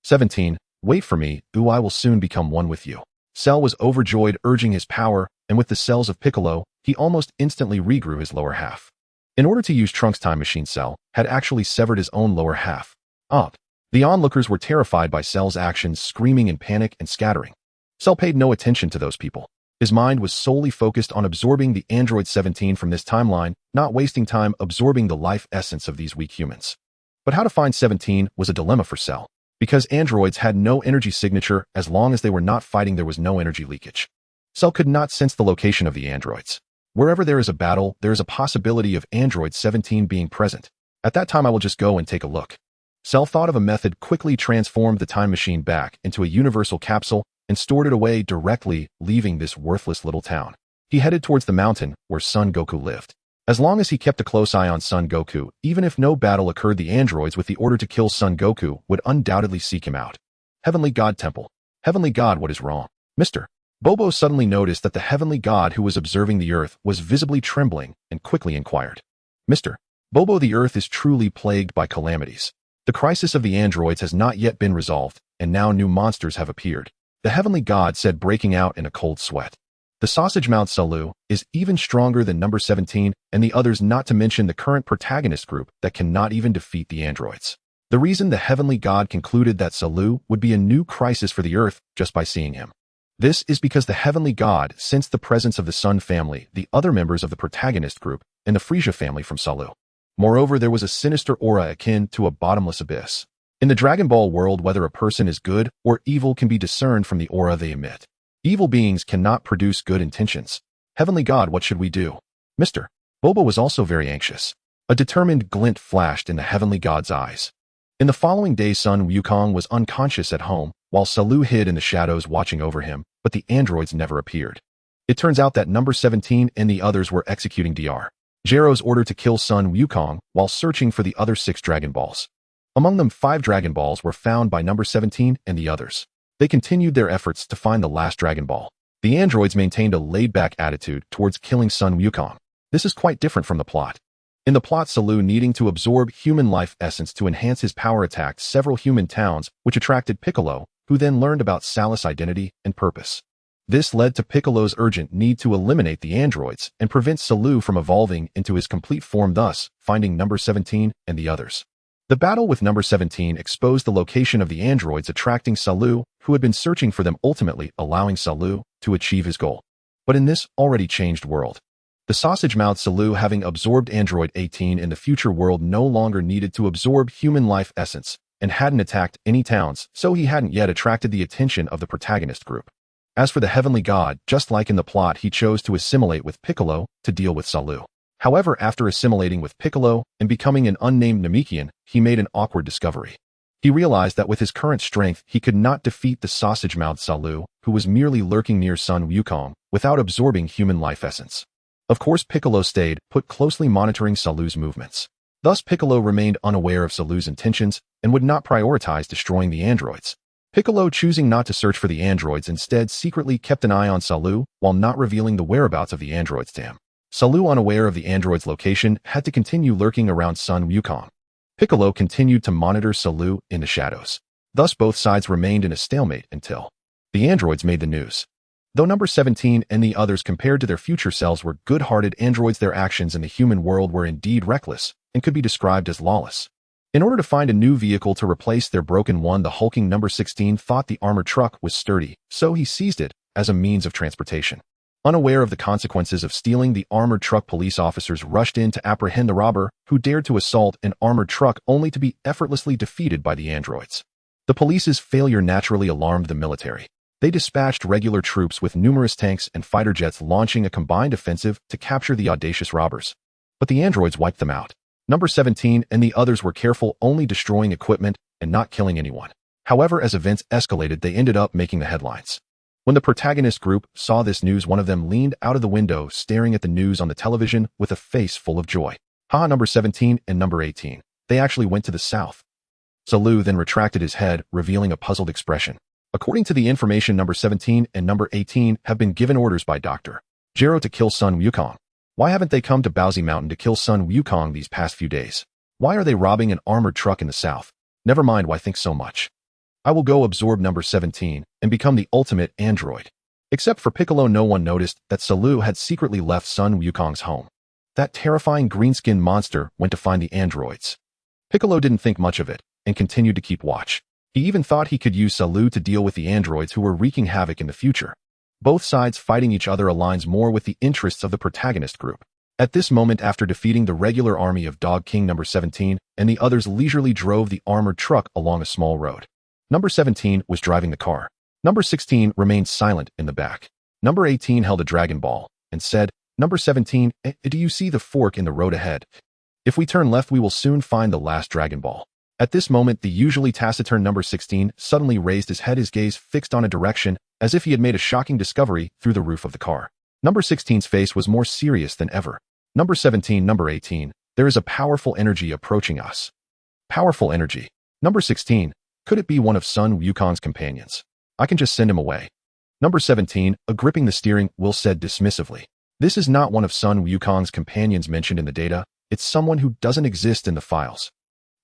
17. Wait for me, I will soon become one with you. Cell was overjoyed, urging his power, and with the cells of Piccolo, he almost instantly regrew his lower half. In order to use Trunks' time machine, Cell had actually severed his own lower half. The onlookers were terrified by Cell's actions, screaming in panic and scattering. Cell paid no attention to those people. His mind was solely focused on absorbing the android 17 from this timeline, not wasting time absorbing the life essence of these weak humans. But how to find 17 was a dilemma for Cell. Because androids had no energy signature, as long as they were not fighting, there was no energy leakage. Cell could not sense the location of the androids. Wherever there is a battle, there is a possibility of android 17 being present. At that time, I will just go and take a look. Cell thought of a method, quickly transformed the time machine back into a universal capsule and stored it away directly, leaving this worthless little town. He headed towards the mountain where Son Goku lived. As long as he kept a close eye on Son Goku, even if no battle occurred, the androids with the order to kill Son Goku would undoubtedly seek him out. Heavenly God Temple. Heavenly God, what is wrong? Mr. Bobo suddenly noticed that the heavenly god who was observing the earth was visibly trembling and quickly inquired. Mr. Bobo, the earth is truly plagued by calamities. The crisis of the androids has not yet been resolved, and now new monsters have appeared. The heavenly god said, breaking out in a cold sweat. The sausage mouth Salu is even stronger than number 17 and the others, not to mention the current protagonist group that cannot even defeat the androids. The reason the heavenly god concluded that Salu would be a new crisis for the earth just by seeing him. This is because the heavenly god sensed the presence of the Sun family, the other members of the protagonist group, and the Frieza family from Salu. Moreover, there was a sinister aura akin to a bottomless abyss. In the Dragon Ball world, whether a person is good or evil can be discerned from the aura they emit. Evil beings cannot produce good intentions. Heavenly God, what should we do? Mr. Bobo was also very anxious. A determined glint flashed in the heavenly god's eyes. In the following day, Sun Wukong was unconscious at home, while Salu hid in the shadows watching over him, but the androids never appeared. It turns out that number 17 and the others were executing Dr. Gero's order to kill Sun Wukong while searching for the other 6 Dragon Balls. Among them, 5 Dragon Balls were found by number 17 and the others. They continued their efforts to find the last Dragon Ball. The androids maintained a laid-back attitude towards killing Sun Wukong. This is quite different from the plot. In the plot, Salu, needing to absorb human life essence to enhance his power, attacked several human towns, which attracted Piccolo, who then learned about Salus' identity and purpose. This led to Piccolo's urgent need to eliminate the androids and prevent Salu from evolving into his complete form, thus finding number 17 and the others. The battle with number 17 exposed the location of the androids, attracting Salu, who had been searching for them, ultimately allowing Salu to achieve his goal. But in this already changed world, the sausage-mouthed Salu, having absorbed android 18 in the future world, no longer needed to absorb human life essence and hadn't attacked any towns, so he hadn't yet attracted the attention of the protagonist group. As for the heavenly god, just like in the plot, he chose to assimilate with Piccolo to deal with Salu. However, after assimilating with Piccolo and becoming an unnamed Namekian, he made an awkward discovery. He realized that with his current strength, he could not defeat the sausage-mouthed Salu, who was merely lurking near Sun Wukong, without absorbing human life essence. Of course, Piccolo stayed put, closely monitoring Salu's movements. Thus, Piccolo remained unaware of Salu's intentions and would not prioritize destroying the androids. Piccolo, choosing not to search for the androids, instead secretly kept an eye on Salu while not revealing the whereabouts of the androids to him. Salu, unaware of the android's location, had to continue lurking around Sun Wukong. Piccolo continued to monitor Salu in the shadows. Thus, both sides remained in a stalemate until the androids made the news. Though number 17 and the others, compared to their future selves, were good-hearted androids, their actions in the human world were indeed reckless and could be described as lawless. In order to find a new vehicle to replace their broken one, the hulking number 16 thought the armored truck was sturdy, so he seized it as a means of transportation. Unaware of the consequences of stealing the armored truck, police officers rushed in to apprehend the robber who dared to assault an armored truck only to be effortlessly defeated by the androids. The police's failure naturally alarmed the military. They dispatched regular troops with numerous tanks and fighter jets launching a combined offensive to capture the audacious robbers. But the androids wiped them out. Number 17 and the others were careful, only destroying equipment and not killing anyone. However, as events escalated, they ended up making the headlines. When the protagonist group saw this news, one of them leaned out of the window, staring at the news on the television with a face full of joy. Haha, number 17 and number 18. They actually went to the south. Salu then retracted his head, revealing a puzzled expression. According to the information, number 17 and number 18 have been given orders by Dr. Gero to kill Sun Wukong. Why haven't they come to Baozi Mountain to kill Sun Wukong these past few days? Why are they robbing an armored truck in the south? Never mind why think so much. I will go absorb number 17 and become the ultimate android. Except for Piccolo, no one noticed that Salu had secretly left Sun Wukong's home. That terrifying green-skinned monster went to find the androids. Piccolo didn't think much of it and continued to keep watch. He even thought he could use Salu to deal with the androids who were wreaking havoc in the future. Both sides fighting each other aligns more with the interests of the protagonist group. At this moment, after defeating the regular army of Dog King, number 17 and the others leisurely drove the armored truck along a small road. Number 17 was driving the car. Number 16 remained silent in the back. Number 18 held a Dragon Ball and said, Number 17, do you see the fork in the road ahead? If we turn left, we will soon find the last Dragon Ball. At this moment, the usually taciturn number 16 suddenly raised his head, his gaze fixed on a direction, as if he had made a shocking discovery through the roof of the car. Number 16's face was more serious than ever. Number 17, number 18, there is a powerful energy approaching us. Powerful energy. Number 16, could it be one of Sun Wukong's companions? I can just send him away. Number 17, gripping the steering wheel, said dismissively. This is not one of Sun Wukong's companions mentioned in the data. It's someone who doesn't exist in the files.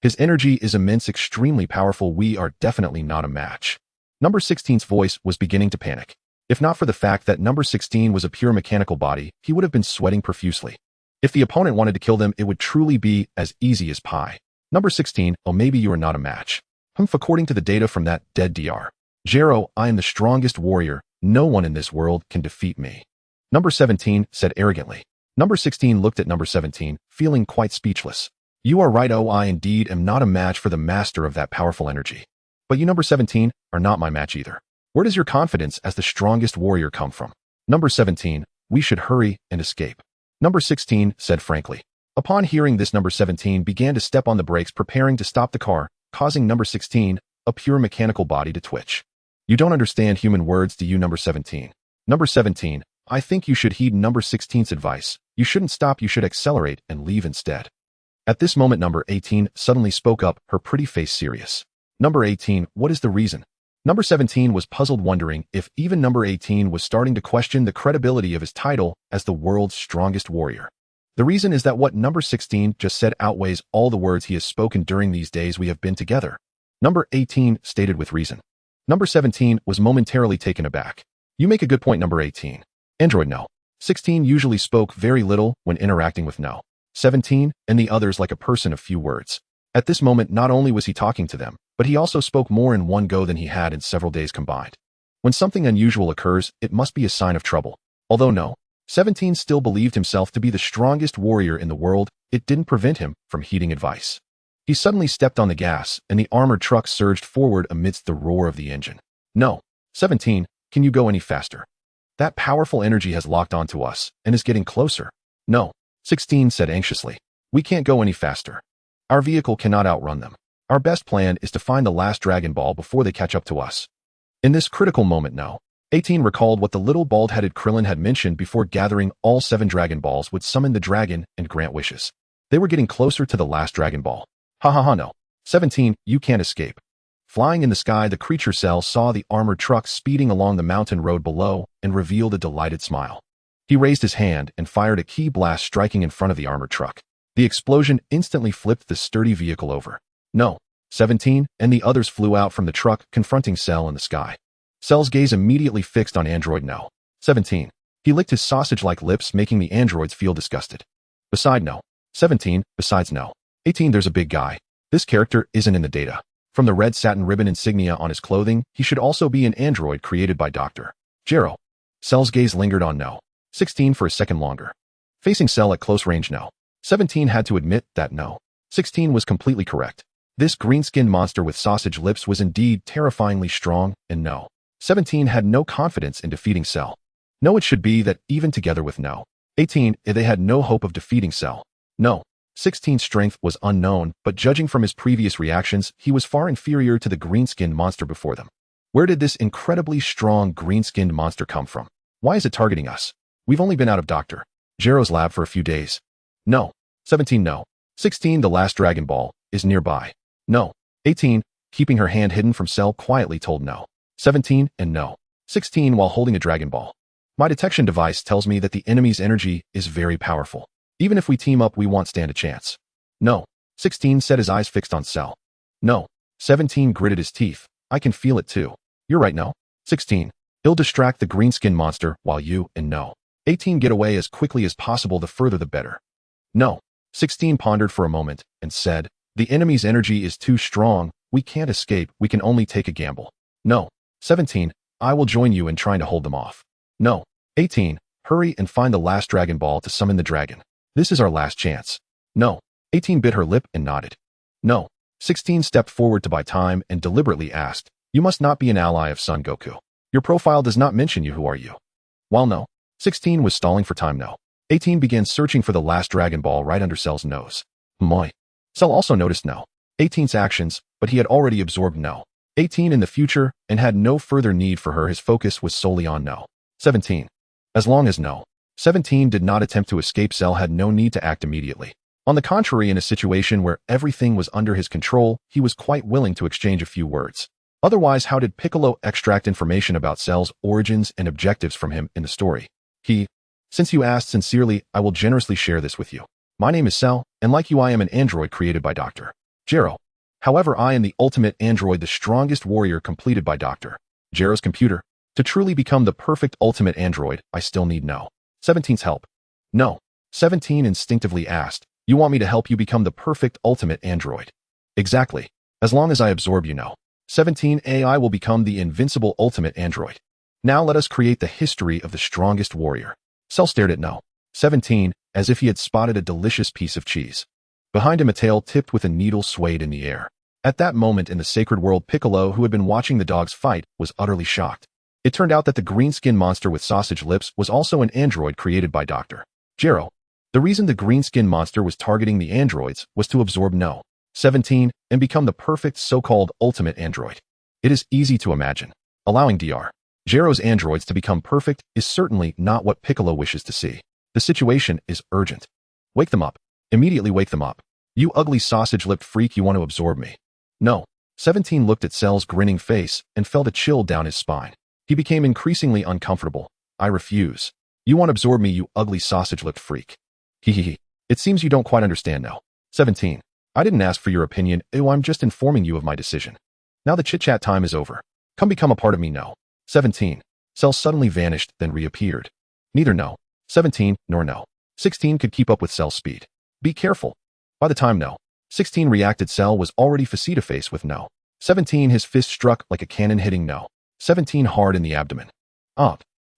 His energy is immense, extremely powerful. We are definitely not a match. Number 16's voice was beginning to panic. If not for the fact that number 16 was a pure mechanical body, he would have been sweating profusely. If the opponent wanted to kill them, it would truly be as easy as pie. Number 16, oh, maybe you are not a match. According to the data from that dead Dr. Gero, I am the strongest warrior. No one in this world can defeat me. Number 17 said arrogantly. Number 16 looked at number 17, feeling quite speechless. You are right. Oh, I indeed am not a match for the master of that powerful energy. But you, number 17, are not my match either. Where does your confidence as the strongest warrior come from? Number 17, we should hurry and escape. Number 16 said frankly. Upon hearing this, number 17 began to step on the brakes, preparing to stop the car, causing number 16, a pure mechanical body, to twitch. You don't understand human words, do you, number 17? Number 17, I think you should heed number 16's advice. You shouldn't stop, you should accelerate and leave instead. At this moment, number 18 suddenly spoke up, her pretty face serious. Number 18, what is the reason? Number 17 was puzzled, wondering if even number 18 was starting to question the credibility of his title as the world's strongest warrior. The reason is that what number 16 just said outweighs all the words he has spoken during these days we have been together. Number 18 stated with reason. Number 17 was momentarily taken aback. You make a good point, number 18. Android no. 16 usually spoke very little when interacting with no. 17 and the others like a person of few words. At this moment, not only was he talking to them, but he also spoke more in one go than he had in several days combined. When something unusual occurs, it must be a sign of trouble. Although no. 17 still believed himself to be the strongest warrior in the world, it didn't prevent him from heeding advice. He suddenly stepped on the gas, and the armored truck surged forward amidst the roar of the engine. No. 17, can you go any faster? That powerful energy has locked onto us, and is getting closer. No. 16 said anxiously. We can't go any faster. Our vehicle cannot outrun them. Our best plan is to find the last Dragon Ball before they catch up to us. In this critical moment, no. 18 recalled what the little bald-headed Krillin had mentioned before gathering all 7 Dragon Balls would summon the dragon and grant wishes. They were getting closer to the last Dragon Ball. Ha ha ha, no. 17, you can't escape. Flying in the sky, the creature cell saw the armored truck speeding along the mountain road below and revealed a delighted smile. He raised his hand and fired a key blast, striking in front of the armored truck. The explosion instantly flipped the sturdy vehicle over. No. 17 and the others flew out from the truck, confronting Cell in the sky. Cell's gaze immediately fixed on Android No. 17. He licked his sausage-like lips, making the androids feel disgusted. Beside No. 17, besides No. 18, there's a big guy. This character isn't in the data. From the red satin ribbon insignia on his clothing, he should also be an android created by Dr. Jero. Cell's gaze lingered on No. 16 for a second longer. Facing Cell at close range No. 17 had to admit that No. 16 was completely correct. This green-skinned monster with sausage lips was indeed terrifyingly strong, and No. 17 had no confidence in defeating Cell. No, it should be that even together with No. 18, they had no hope of defeating Cell. No. 16's strength was unknown, but judging from his previous reactions, he was far inferior to the green-skinned monster before them. Where did this incredibly strong green-skinned monster come from? Why is it targeting us? We've only been out of Dr. Jero's lab for a few days. No. 17 No. 16 The last Dragon Ball is nearby. No. 18, keeping her hand hidden from Cell, quietly told No. 17 and No. 16 while holding a Dragon Ball. My detection device tells me that the enemy's energy is very powerful. Even if we team up, we won't stand a chance. No. 16 said, his eyes fixed on Cell. No. 17 gritted his teeth. I can feel it too. You're right, No. 16. He'll distract the green-skinned monster while you and No. 18 get away as quickly as possible, the further the better. No. 16 pondered for a moment and said, the enemy's energy is too strong. We can't escape. We can only take a gamble. No. 17. I will join you in trying to hold them off. No. 18. Hurry and find the last Dragon Ball to summon the dragon. This is our last chance. No. 18 bit her lip and nodded. No. 16 stepped forward to buy time and deliberately asked, you must not be an ally of Son Goku. Your profile does not mention you. Who are you? While No. 16 was stalling for time, No. 18 began searching for the last Dragon Ball right under Cell's nose. Moi. Cell also noticed No. 18's actions, but he had already absorbed No. 18 in the future and had no further need for her. His focus was solely on No. 17. As long as No. 17 did not attempt to escape, Cell had no need to act immediately. On the contrary, in a situation where everything was under his control, he was quite willing to exchange a few words. Otherwise, how did Piccolo extract information about Cell's origins and objectives from him in the story? Since you asked sincerely, I will generously share this with you. My name is Cell, and like you, I am an android created by Dr. Jero. However, I am the ultimate android, the strongest warrior completed by Dr. Jero's computer. To truly become the perfect ultimate android, I still need No. 17's help. No. 17 instinctively asked, you want me to help you become the perfect ultimate android? Exactly. As long as I absorb you, No. 17 AI will become the invincible ultimate android. Now let us create the history of the strongest warrior. Cell stared at No. 17 as if he had spotted a delicious piece of cheese. Behind him, a tail tipped with a needle swayed in the air. At that moment in the sacred world, Piccolo, who had been watching the dogs fight, was utterly shocked. It turned out that the green-skinned monster with sausage lips was also an android created by Dr. Jero. The reason the green-skinned monster was targeting the androids was to absorb No. 17 and become the perfect so-called ultimate android. It is easy to imagine. Allowing Dr. Jero's androids to become perfect is certainly not what Piccolo wishes to see. The situation is urgent. Wake them up. Immediately wake them up. You ugly sausage-lipped freak, you want to absorb me. No. 17 looked at Cell's grinning face and felt a chill down his spine. He became increasingly uncomfortable. I refuse. You want to absorb me, you ugly sausage-lipped freak. Hehehe. It seems you don't quite understand now. 17. I didn't ask for your opinion. Ew, I'm just informing you of my decision. Now the chit-chat time is over. Come become a part of me, No. 17. Cell suddenly vanished, then reappeared. Neither No. 17 nor No. 16 could keep up with Cell's speed. Be careful. By the time No. 16 reacted, Cell was already face-to-face with No. 17. His fist struck like a cannon, hitting No. 17 hard in the abdomen.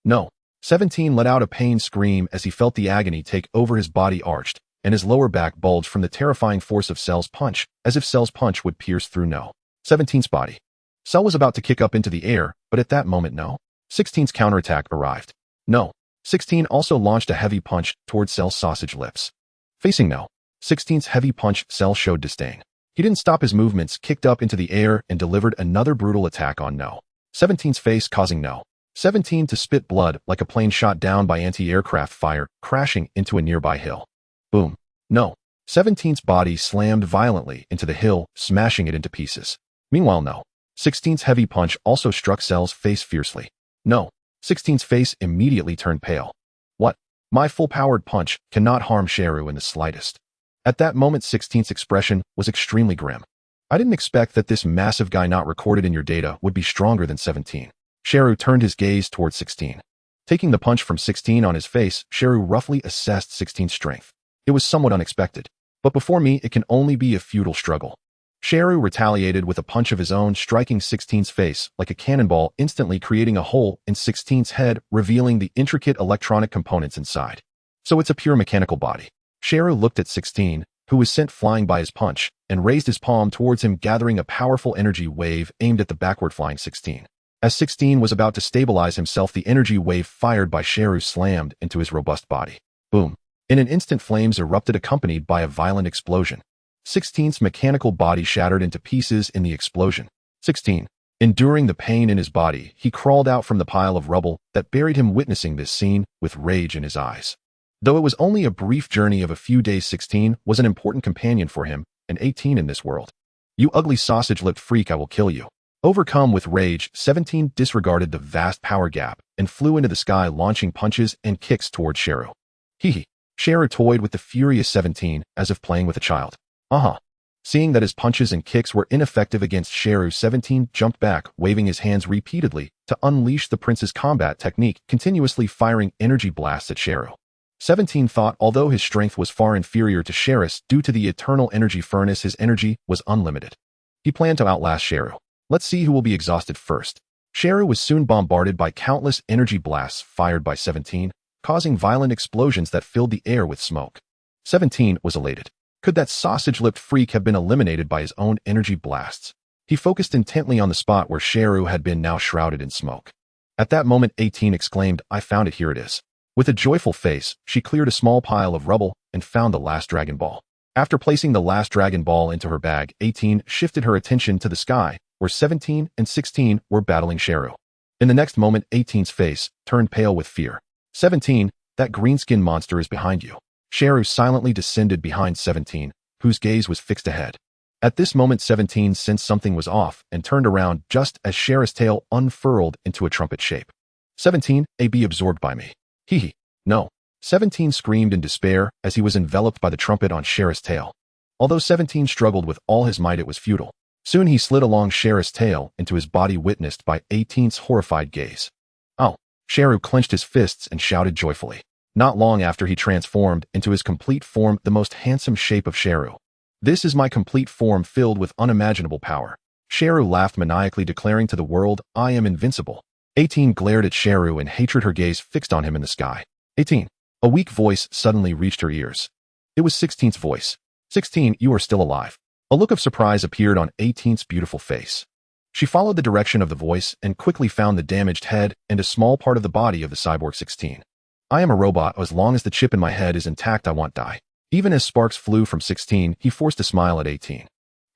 No. 17 let out a pain scream as he felt the agony take over. His body arched, and his lower back bulged from the terrifying force of Cell's punch, as if Cell's punch would pierce through No. 17's body. Cell was about to kick up into the air, but at that moment No. 16's counterattack arrived. No. 16 also launched a heavy punch towards Cell's sausage lips. Facing No. 16's heavy punch, Cell showed disdain. He didn't stop his movements, kicked up into the air, and delivered another brutal attack on No. 17's face, causing No. 17 to spit blood like a plane shot down by anti-aircraft fire, crashing into a nearby hill. Boom. No. 17's body slammed violently into the hill, smashing it into pieces. Meanwhile, No. 16's heavy punch also struck Cell's face fiercely. No. 16's face immediately turned pale. What? My full-powered punch cannot harm Sheru in the slightest. At that moment, 16's expression was extremely grim. I didn't expect that this massive guy not recorded in your data would be stronger than 17. Sheru turned his gaze towards 16. Taking the punch from 16 on his face, Sheru roughly assessed 16's strength. It was somewhat unexpected. But before me, it can only be a futile struggle. Sheru retaliated with a punch of his own, striking 16's face like a cannonball, instantly creating a hole in 16's head, revealing the intricate electronic components inside. So it's a pure mechanical body. Sheru looked at 16, who was sent flying by his punch, and raised his palm towards him, gathering a powerful energy wave aimed at the backward flying 16. As 16 was about to stabilize himself, the energy wave fired by Sheru slammed into his robust body. Boom. In an instant, flames erupted, accompanied by a violent explosion. 16's mechanical body shattered into pieces in the explosion. 16. Enduring the pain in his body, he crawled out from the pile of rubble that buried him, witnessing this scene with rage in his eyes. Though it was only a brief journey of a few days, 16 was an important companion for him, and 18 in this world. You ugly sausage-lipped freak, I will kill you. Overcome with rage, 17 disregarded the vast power gap and flew into the sky, launching punches and kicks toward Sheru. Hee. Sheru toyed with the furious 17 as if playing with a child. Seeing that his punches and kicks were ineffective against Sheru, 17 jumped back, waving his hands repeatedly to unleash the prince's combat technique, continuously firing energy blasts at Sheru. 17 thought although his strength was far inferior to Sheru's due to the eternal energy furnace, his energy was unlimited. He planned to outlast Sheru. Let's see who will be exhausted first. Sheru was soon bombarded by countless energy blasts fired by 17, causing violent explosions that filled the air with smoke. 17 was elated. Could that sausage-lipped freak have been eliminated by his own energy blasts? He focused intently on the spot where Sheru had been, now shrouded in smoke. At that moment, 18 exclaimed, I found it, here it is. With a joyful face, she cleared a small pile of rubble and found the last Dragon Ball. After placing the last Dragon Ball into her bag, 18 shifted her attention to the sky, where 17 and 16 were battling Sheru. In the next moment, 18's face turned pale with fear. 17, that greenskin monster is behind you. Sheru silently descended behind 17, whose gaze was fixed ahead. At this moment, 17 sensed something was off and turned around just as Sheru's tail unfurled into a trumpet shape. 17, be absorbed by me. Hee. No. 17 screamed in despair as he was enveloped by the trumpet on Sheru's tail. Although 17 struggled with all his might, it was futile. Soon he slid along Sheru's tail into his body, witnessed by 18's horrified gaze. Oh. Sheru clenched his fists and shouted joyfully. Not long after, he transformed into his complete form, the most handsome shape of Sheru. This is my complete form, filled with unimaginable power. Sheru laughed maniacally, declaring to the world, I am invincible. 18 glared at Sheru in hatred, her gaze fixed on him in the sky. 18. A weak voice suddenly reached her ears. It was 16's voice. 16, you are still alive. A look of surprise appeared on 18's beautiful face. She followed the direction of the voice and quickly found the damaged head and a small part of the body of the cyborg 16. I am a robot. As long as the chip in my head is intact, I won't die. Even as sparks flew from 16, he forced a smile at 18.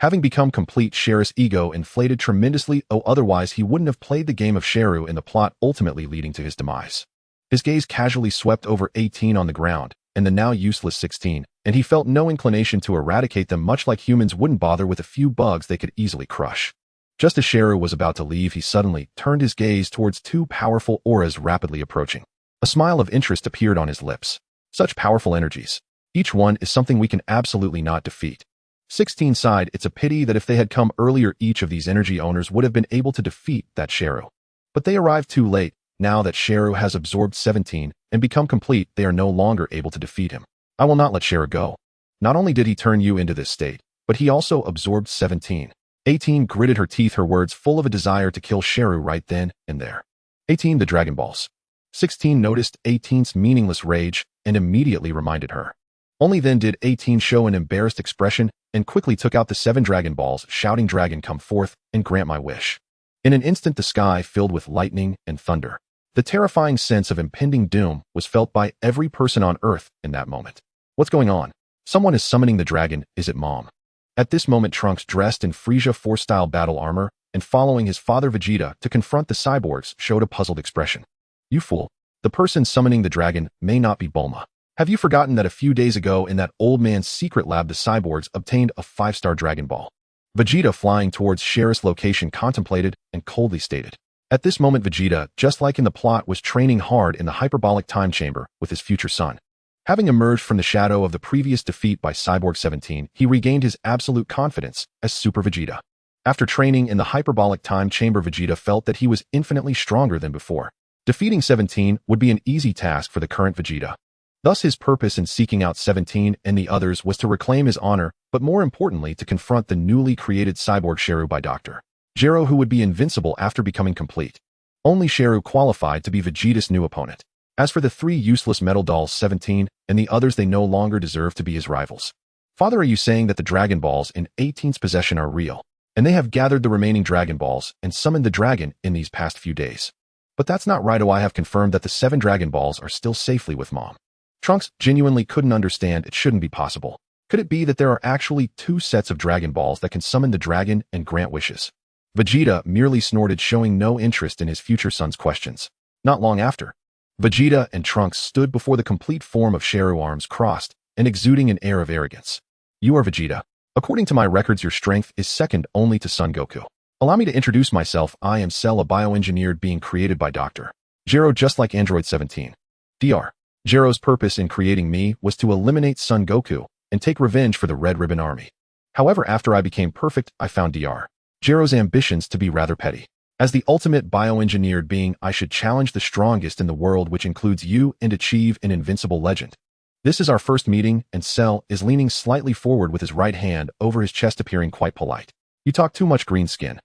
Having become complete, Sheru's ego inflated tremendously, otherwise he wouldn't have played the game of Sheru in the plot, ultimately leading to his demise. His gaze casually swept over 18 on the ground, and the now useless 16, and he felt no inclination to eradicate them, much like humans wouldn't bother with a few bugs they could easily crush. Just as Sheru was about to leave, he suddenly turned his gaze towards two powerful auras rapidly approaching. A smile of interest appeared on his lips. Such powerful energies. Each one is something we can absolutely not defeat. 16 sighed. It's a pity that if they had come earlier, each of these energy owners would have been able to defeat that Sheru. But they arrived too late. Now that Sheru has absorbed 17 and become complete, they are no longer able to defeat him. I will not let Sheru go. Not only did he turn you into this state, but he also absorbed 17. 18 gritted her teeth, her words full of a desire to kill Sheru right then and there. 18, the Dragon Balls. 16 noticed 18's meaningless rage and immediately reminded her. Only then did 18 show an embarrassed expression and quickly took out the 7 Dragon Balls, shouting, Dragon, come forth and grant my wish. In an instant, the sky filled with lightning and thunder. The terrifying sense of impending doom was felt by every person on Earth in that moment. What's going on? Someone is summoning the dragon, is it Mom? At this moment, Trunks, dressed in Frieza Force-style battle armor and following his father Vegeta to confront the cyborgs, showed a puzzled expression. You fool. The person summoning the dragon may not be Bulma. Have you forgotten that a few days ago in that old man's secret lab the cyborgs obtained a 5-star Dragon Ball? Vegeta, flying towards Sheru's location, contemplated and coldly stated. At this moment, Vegeta, just like in the plot, was training hard in the hyperbolic time chamber with his future son. Having emerged from the shadow of the previous defeat by Cyborg 17, he regained his absolute confidence as Super Vegeta. After training in the hyperbolic time chamber, Vegeta felt that he was infinitely stronger than before. Defeating 17 would be an easy task for the current Vegeta. Thus, his purpose in seeking out 17 and the others was to reclaim his honor but more importantly to confront the newly created cyborg Sheru by Dr. Gero, who would be invincible after becoming complete. Only Sheru qualified to be Vegeta's new opponent. As for the three useless metal dolls 17 and the others, they no longer deserve to be his rivals. Father, are you saying that the Dragon Balls in 18's possession are real, and they have gathered the remaining Dragon Balls and summoned the dragon in these past few days? But that's not right. I have confirmed that the 7 Dragon Balls are still safely with Mom. Trunks genuinely couldn't understand. It shouldn't be possible. Could it be that there are actually 2 sets of Dragon Balls that can summon the dragon and grant wishes? Vegeta merely snorted, showing no interest in his future son's questions. Not long after, Vegeta and Trunks stood before the complete form of Sheru, arms crossed and exuding an air of arrogance. You are Vegeta. According to my records, your strength is second only to Son Goku. Allow me to introduce myself. I am Cell, a bioengineered being created by Dr. Gero, just like Android 17. Dr. Gero's purpose in creating me was to eliminate Son Goku and take revenge for the Red Ribbon Army. However, after I became perfect, I found Dr. Gero's ambitions to be rather petty. As the ultimate bioengineered being, I should challenge the strongest in the world, which includes you, and achieve an invincible legend. This is our first meeting, and Cell is leaning slightly forward with his right hand over his chest, appearing quite polite. You talk too much, green skin.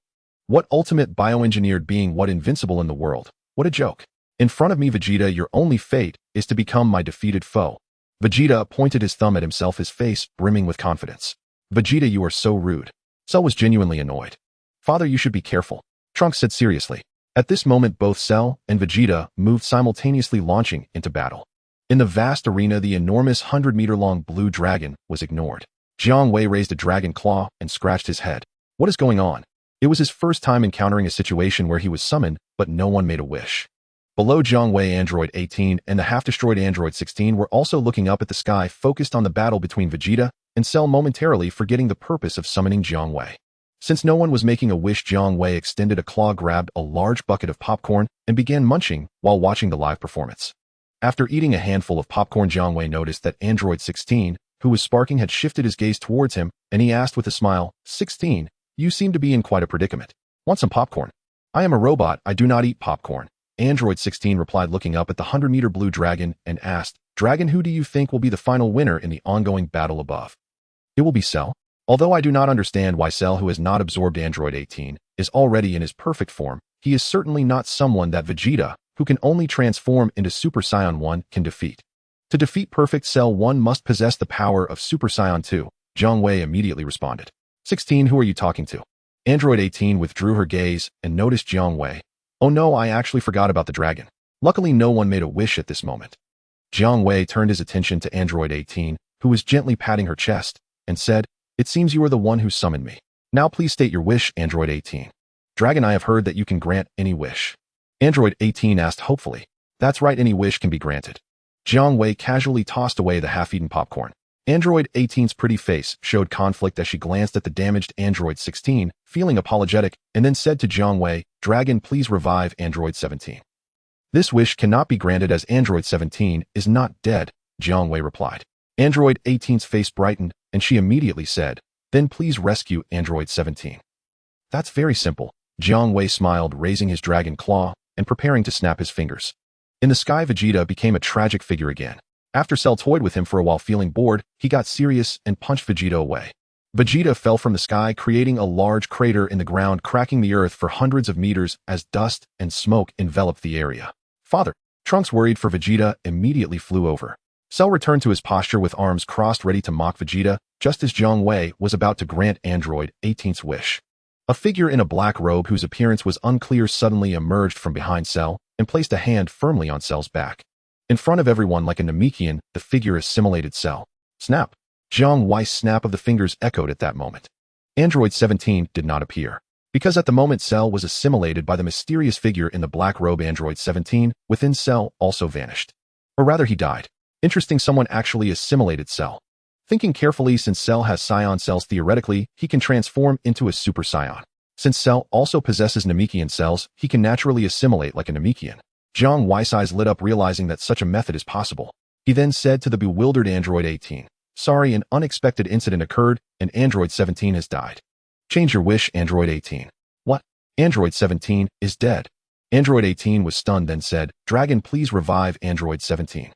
What ultimate bioengineered being? What invincible in the world? What a joke. In front of me, Vegeta, your only fate is to become my defeated foe. Vegeta pointed his thumb at himself, his face brimming with confidence. Vegeta, you are so rude. Cell was genuinely annoyed. Father, you should be careful, Trunks said seriously. At this moment, both Cell and Vegeta moved simultaneously, launching into battle. In the vast arena, the enormous 100-meter-long blue dragon was ignored. Jiang Wei raised a dragon claw and scratched his head. What is going on? It was his first time encountering a situation where he was summoned, but no one made a wish. Below Jiang Wei, Android 18 and the half-destroyed Android 16 were also looking up at the sky, focused on the battle between Vegeta and Cell, momentarily forgetting the purpose of summoning Jiang Wei. Since no one was making a wish, Jiang Wei extended a claw, grabbed a large bucket of popcorn, and began munching while watching the live performance. After eating a handful of popcorn, Jiang Wei noticed that Android 16, who was sparking, had shifted his gaze towards him, and he asked with a smile, 16, you seem to be in quite a predicament. Want some popcorn? I am a robot, I do not eat popcorn. Android 16 replied, looking up at the 100-meter blue dragon, and asked, Dragon, who do you think will be the final winner in the ongoing battle above? It will be Cell. Although I do not understand why Cell, who has not absorbed Android 18, is already in his perfect form, he is certainly not someone that Vegeta, who can only transform into Super Saiyan 1, can defeat. To defeat perfect Cell, one must possess the power of Super Saiyan 2, Jiang Wei immediately responded. 16, who are you talking to? Android 18 withdrew her gaze and noticed Jiang Wei. Oh no, I actually forgot about the dragon. Luckily, no one made a wish at this moment. Jiang Wei turned his attention to Android 18, who was gently patting her chest, and said, It seems you are the one who summoned me. Now please state your wish, Android 18. Dragon, I have heard that you can grant any wish. Android 18 asked hopefully. That's right, any wish can be granted. Jiang Wei casually tossed away the half-eaten popcorn. Android 18's pretty face showed conflict as she glanced at the damaged Android 16, feeling apologetic, and then said to Jiang Wei, Dragon, please revive Android 17. This wish cannot be granted as Android 17 is not dead, Jiang Wei replied. Android 18's face brightened, and she immediately said, Then please rescue Android 17. That's very simple. Jiang Wei smiled, raising his dragon claw and preparing to snap his fingers. In the sky, Vegeta became a tragic figure again. After Cell toyed with him for a while, feeling bored, he got serious and punched Vegeta away. Vegeta fell from the sky, creating a large crater in the ground, cracking the earth for hundreds of meters as dust and smoke enveloped the area. Father, Trunks, worried for Vegeta, immediately flew over. Cell returned to his posture with arms crossed, ready to mock Vegeta, just as Jiang Wei was about to grant Android 18's wish. A figure in a black robe whose appearance was unclear suddenly emerged from behind Cell and placed a hand firmly on Cell's back. In front of everyone, like a Namekian, the figure assimilated Cell. Snap! Jiang Wei's snap of the fingers echoed at that moment. Android 17 did not appear. Because at the moment Cell was assimilated by the mysterious figure in the black robe, Android 17, within Cell, also vanished. Or rather, he died. Interesting, someone actually assimilated Cell. Thinking carefully, since Cell has Saiyan cells, theoretically, he can transform into a Super Saiyan. Since Cell also possesses Namekian cells, he can naturally assimilate like a Namekian. Jiang Wei's eyes lit up, realizing that such a method is possible. He then said to the bewildered Android 18, Sorry, an unexpected incident occurred, and Android 17 has died. Change your wish, Android 18. What? Android 17 is dead. Android 18 was stunned, then said, Dragon, please revive Android 17.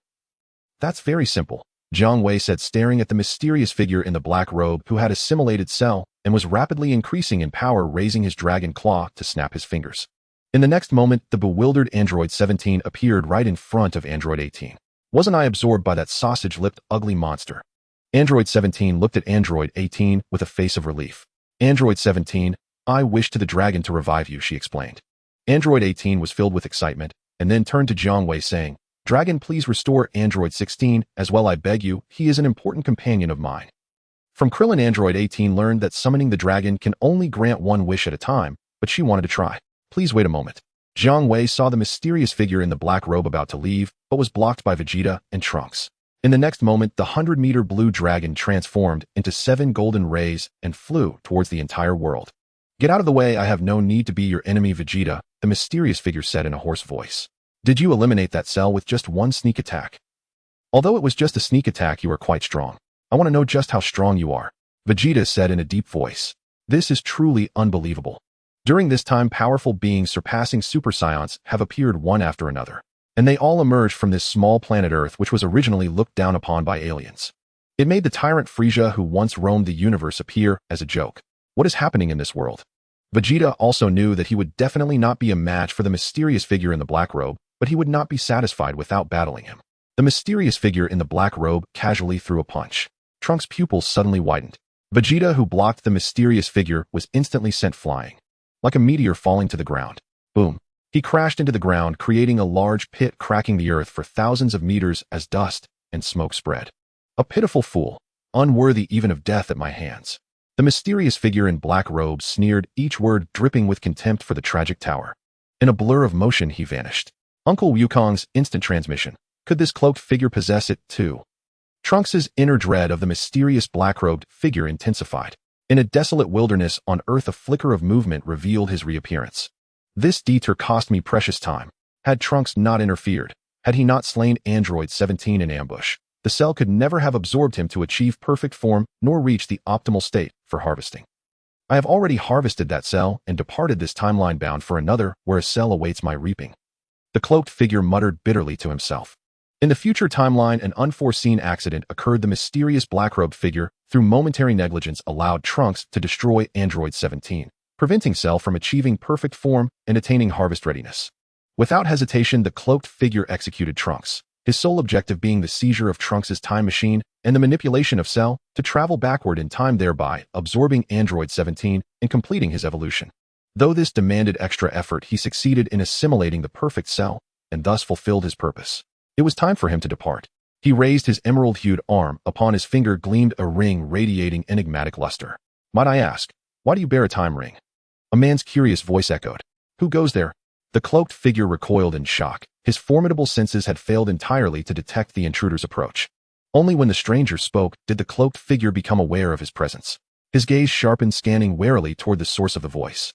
That's very simple. Jiang Wei said, staring at the mysterious figure in the black robe who had assimilated Cell and was rapidly increasing in power, raising his dragon claw to snap his fingers. In the next moment, the bewildered Android 17 appeared right in front of Android 18. Wasn't I absorbed by that sausage-lipped, ugly monster? Android 17 looked at Android 18 with a face of relief. Android 17, I wish to the dragon to revive you, she explained. Android 18 was filled with excitement, and then turned to Jiang Wei saying, Dragon, please restore Android 16 as well, I beg you, he is an important companion of mine. From Krillin, Android 18 learned that summoning the dragon can only grant one wish at a time, but she wanted to try. Please wait a moment. Jiang Wei saw the mysterious figure in the black robe about to leave, but was blocked by Vegeta and Trunks. In the next moment, the 100-meter blue dragon transformed into 7 golden rays and flew towards the entire world. Get out of the way, I have no need to be your enemy, Vegeta, the mysterious figure said in a hoarse voice. Did you eliminate that Cell with just one sneak attack? Although it was just a sneak attack, you are quite strong. I want to know just how strong you are, Vegeta said in a deep voice. This is truly unbelievable. During this time, powerful beings surpassing Super Saiyans have appeared one after another, and they all emerged from this small planet Earth, which was originally looked down upon by aliens. It made the tyrant Frieza, who once roamed the universe, appear as a joke. What is happening in this world? Vegeta also knew that he would definitely not be a match for the mysterious figure in the black robe, but he would not be satisfied without battling him. The mysterious figure in the black robe casually threw a punch. Trunks' pupils suddenly widened. Vegeta, who blocked the mysterious figure, was instantly sent flying. Like a meteor falling to the ground. Boom. He crashed into the ground, creating a large pit, cracking the earth for thousands of meters as dust and smoke spread. A pitiful fool, unworthy even of death at my hands. The mysterious figure in black robes sneered, each word dripping with contempt for the tragic tower. In a blur of motion, he vanished. Uncle Wukong's instant transmission. Could this cloaked figure possess it too? Trunks' inner dread of the mysterious black-robed figure intensified. In a desolate wilderness on Earth, a flicker of movement revealed his reappearance. This detour cost me precious time. Had Trunks not interfered, had he not slain Android 17 in ambush, the Cell could never have absorbed him to achieve perfect form nor reach the optimal state for harvesting. I have already harvested that Cell and departed this timeline bound for another where a Cell awaits my reaping. The cloaked figure muttered bitterly to himself. In the future timeline, an unforeseen accident occurred. The mysterious black-robed figure, through momentary negligence, allowed Trunks to destroy Android 17, preventing Cell from achieving perfect form and attaining harvest readiness. Without hesitation, the cloaked figure executed Trunks, his sole objective being the seizure of Trunks' time machine and the manipulation of Cell to travel backward in time, thereby absorbing Android 17 and completing his evolution. Though this demanded extra effort, he succeeded in assimilating the perfect Cell and thus fulfilled his purpose. It was time for him to depart. He raised his emerald-hued arm. Upon his finger gleamed a ring radiating enigmatic luster. Might I ask, why do you bear a time ring? A man's curious voice echoed. Who goes there? The cloaked figure recoiled in shock. His formidable senses had failed entirely to detect the intruder's approach. Only when the stranger spoke did the cloaked figure become aware of his presence. His gaze sharpened, scanning warily toward the source of the voice.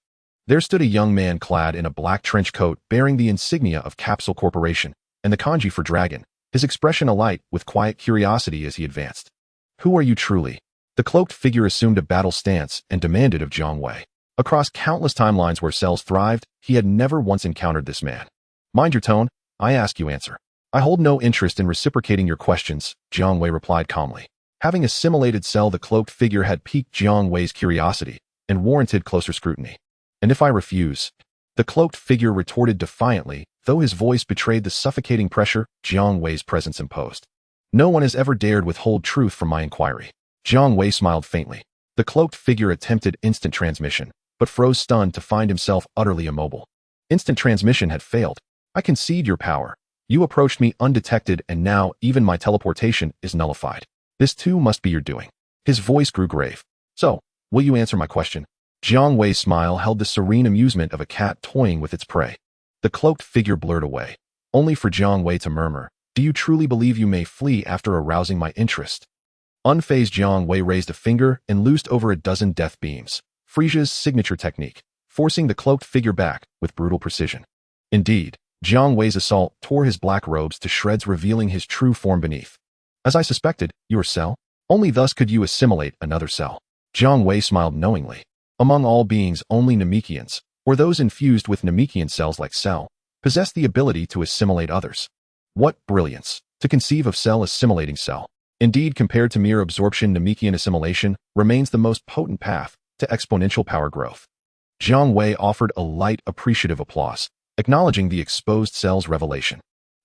There stood a young man clad in a black trench coat bearing the insignia of Causal Corporation and the kanji for dragon, his expression alight with quiet curiosity as he advanced. Who are you truly? The cloaked figure assumed a battle stance and demanded of Jiang Wei. Across countless timelines where Cells thrived, he had never once encountered this man. Mind your tone, I ask, you answer. I hold no interest in reciprocating your questions, Jiang Wei replied calmly. Having assimilated Cell, the cloaked figure had piqued Jiang Wei's curiosity and warranted closer scrutiny. And if I refuse? The cloaked figure retorted defiantly, though his voice betrayed the suffocating pressure Jiang Wei's presence imposed. No one has ever dared withhold truth from my inquiry. Jiang Wei smiled faintly. The cloaked figure attempted instant transmission, but froze stunned to find himself utterly immobile. Instant transmission had failed. I concede your power. You approached me undetected, and now even my teleportation is nullified. This too must be your doing. His voice grew grave. So, will you answer my question? Jiang Wei's smile held the serene amusement of a cat toying with its prey. The cloaked figure blurred away, only for Jiang Wei to murmur, do you truly believe you may flee after arousing my interest? Unfazed, Jiang Wei raised a finger and loosed over a dozen death beams, Frieza's signature technique, forcing the cloaked figure back with brutal precision. Indeed, Jiang Wei's assault tore his black robes to shreds, revealing his true form beneath. As I suspected, you are Cell? Only thus could you assimilate another Cell. Jiang Wei smiled knowingly. Among all beings, only Namekians, or those infused with Namekian cells like Cell, possess the ability to assimilate others. What brilliance, to conceive of Cell assimilating Cell. Indeed, compared to mere absorption, Namekian assimilation remains the most potent path to exponential power growth. Jiang Wei offered a light, appreciative applause, acknowledging the exposed cell's revelation.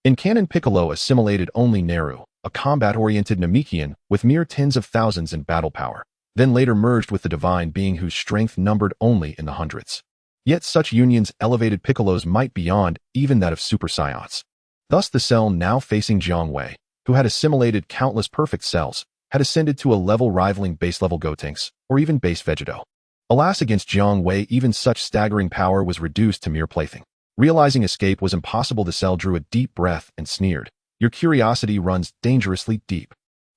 In canon, Piccolo assimilated only Neru, a combat-oriented Namekian with mere tens of thousands in battle power, then later merged with the divine being whose strength numbered only in the hundreds. Yet such unions elevated Piccolo's might beyond even that of Super Saiyans. Thus the cell now facing Jiang Wei, who had assimilated countless perfect cells, had ascended to a level rivaling base-level Gotenks, or even base Vegeto. Alas, against Jiang Wei, even such staggering power was reduced to mere plaything. Realizing escape was impossible, the cell drew a deep breath and sneered, "Your curiosity runs dangerously deep.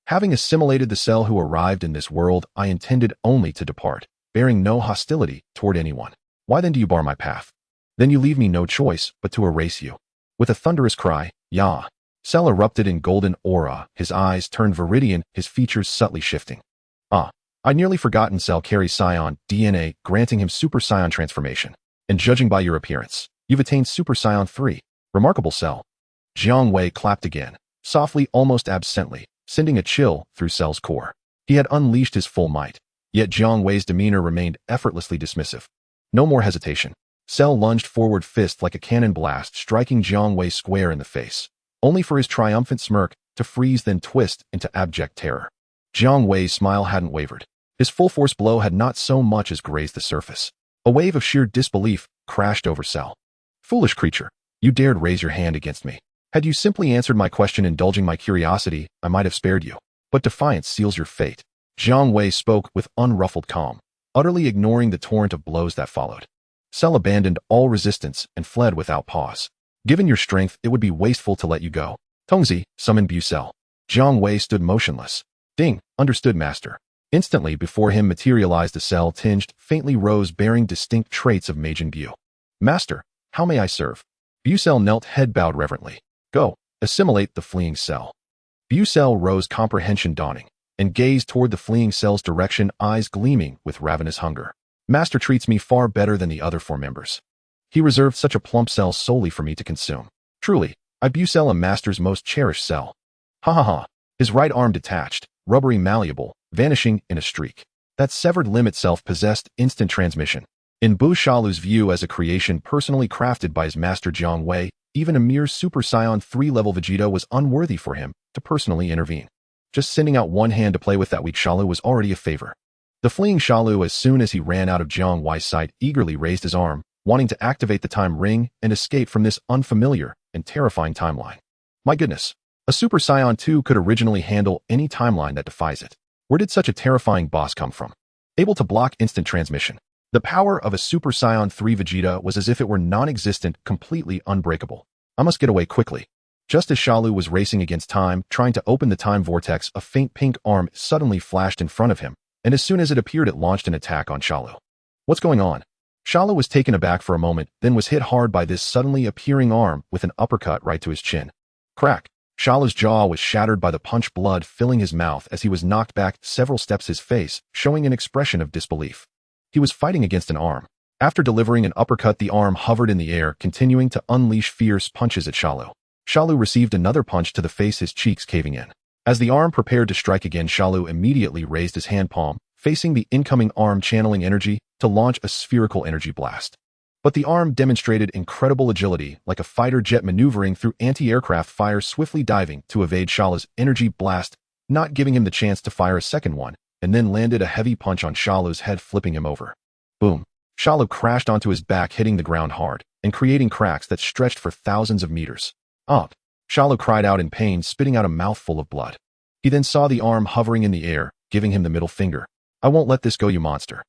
Having assimilated the cell who arrived in this world, I intended only to depart, bearing no hostility toward anyone. Why then do you bar my path? Then you leave me no choice but to erase you." With a thunderous cry, "Yah!" Cell erupted in golden aura, his eyes turned viridian, his features subtly shifting. I'd nearly forgotten. Cell carries Saiyan DNA, granting him Super Saiyan transformation. And judging by your appearance, you've attained Super Saiyan 3. Remarkable, Cell. Jiang Wei clapped again, softly, almost absently, sending a chill through Cell's core. He had unleashed his full might, yet Jiang Wei's demeanor remained effortlessly dismissive. No more hesitation. Cell lunged forward, fist like a cannon blast, striking Jiang Wei square in the face, only for his triumphant smirk to freeze, then twist into abject terror. Jiang Wei's smile hadn't wavered. His full-force blow had not so much as grazed the surface. A wave of sheer disbelief crashed over Cell. "Foolish creature, you dared raise your hand against me. Had you simply answered my question, indulging my curiosity, I might have spared you. But defiance seals your fate." Jiang Wei spoke with unruffled calm, utterly ignoring the torrent of blows that followed. Cell abandoned all resistance and fled without pause. "Given your strength, it would be wasteful to let you go. Tongzi, summon Bu Cell." Jiang Wei stood motionless. "Ding, understood, master." Instantly before him materialized a cell tinged faintly rose, bearing distinct traits of Majin Bu. "Master, how may I serve?" Bu Cell knelt, head bowed reverently. "Go, assimilate the fleeing cell." Bu Cell rose, comprehension dawning, and gazed toward the fleeing cell's direction, eyes gleaming with ravenous hunger. "Master treats me far better than the other 4 members. He reserved such a plump cell solely for me to consume. Truly, I Bu Cell am master's most cherished cell." Ha ha ha. His right arm detached, rubbery, malleable, vanishing in a streak. That severed limb itself possessed instant transmission. In Bu Shalu's view, as a creation personally crafted by his master Jiang Wei, even a mere Super Saiyan 3 level Vegeta was unworthy for him to personally intervene. Just sending out one hand to play with that weak Shalu was already a favor. The fleeing Shalu, as soon as he ran out of Jiang Wei's sight, eagerly raised his arm, wanting to activate the time ring and escape from this unfamiliar and terrifying timeline. My goodness, a Super Saiyan 2 could originally handle any timeline that defies it. Where did such a terrifying boss come from? Able to block instant transmission. The power of a Super Saiyan 3 Vegeta was as if it were non-existent, completely unbreakable. I must get away quickly. Just as Shalu was racing against time, trying to open the time vortex, a faint pink arm suddenly flashed in front of him, and as soon as it appeared, it launched an attack on Shalu. What's going on? Shalu was taken aback for a moment, then was hit hard by this suddenly appearing arm with an uppercut right to his chin. Crack! Shalu's jaw was shattered by the punch, blood filling his mouth as he was knocked back several steps, his face showing an expression of disbelief. He was fighting against an arm. After delivering an uppercut, the arm hovered in the air, continuing to unleash fierce punches at Shalu. Shalu received another punch to the face, his cheeks caving in. As the arm prepared to strike again, Shalu immediately raised his hand palm, facing the incoming arm, channeling energy to launch a spherical energy blast. But the arm demonstrated incredible agility, like a fighter jet maneuvering through anti-aircraft fire, swiftly diving to evade Shalu's energy blast, not giving him the chance to fire a second one, and then landed a heavy punch on Shalu's head, flipping him over. Boom! Shalu crashed onto his back, hitting the ground hard, and creating cracks that stretched for thousands of meters. Up! Shalu cried out in pain, spitting out a mouthful of blood. He then saw the arm hovering in the air, giving him the middle finger. "I won't let this go, you monster."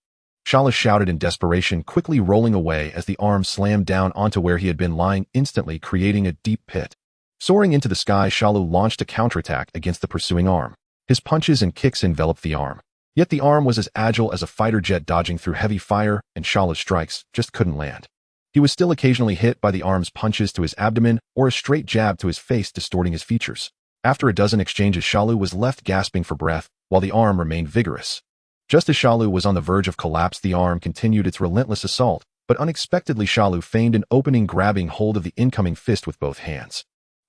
Shalu shouted in desperation, quickly rolling away as the arm slammed down onto where he had been lying, instantly creating a deep pit. Soaring into the sky, Shalu launched a counterattack against the pursuing arm. His punches and kicks enveloped the arm. Yet the arm was as agile as a fighter jet, dodging through heavy fire, and Shalu's strikes just couldn't land. He was still occasionally hit by the arm's punches to his abdomen or a straight jab to his face, distorting his features. After a dozen exchanges, Shalu was left gasping for breath, while the arm remained vigorous. Just as Shalu was on the verge of collapse, the arm continued its relentless assault, but unexpectedly Shalu feigned an opening, grabbing hold of the incoming fist with both hands.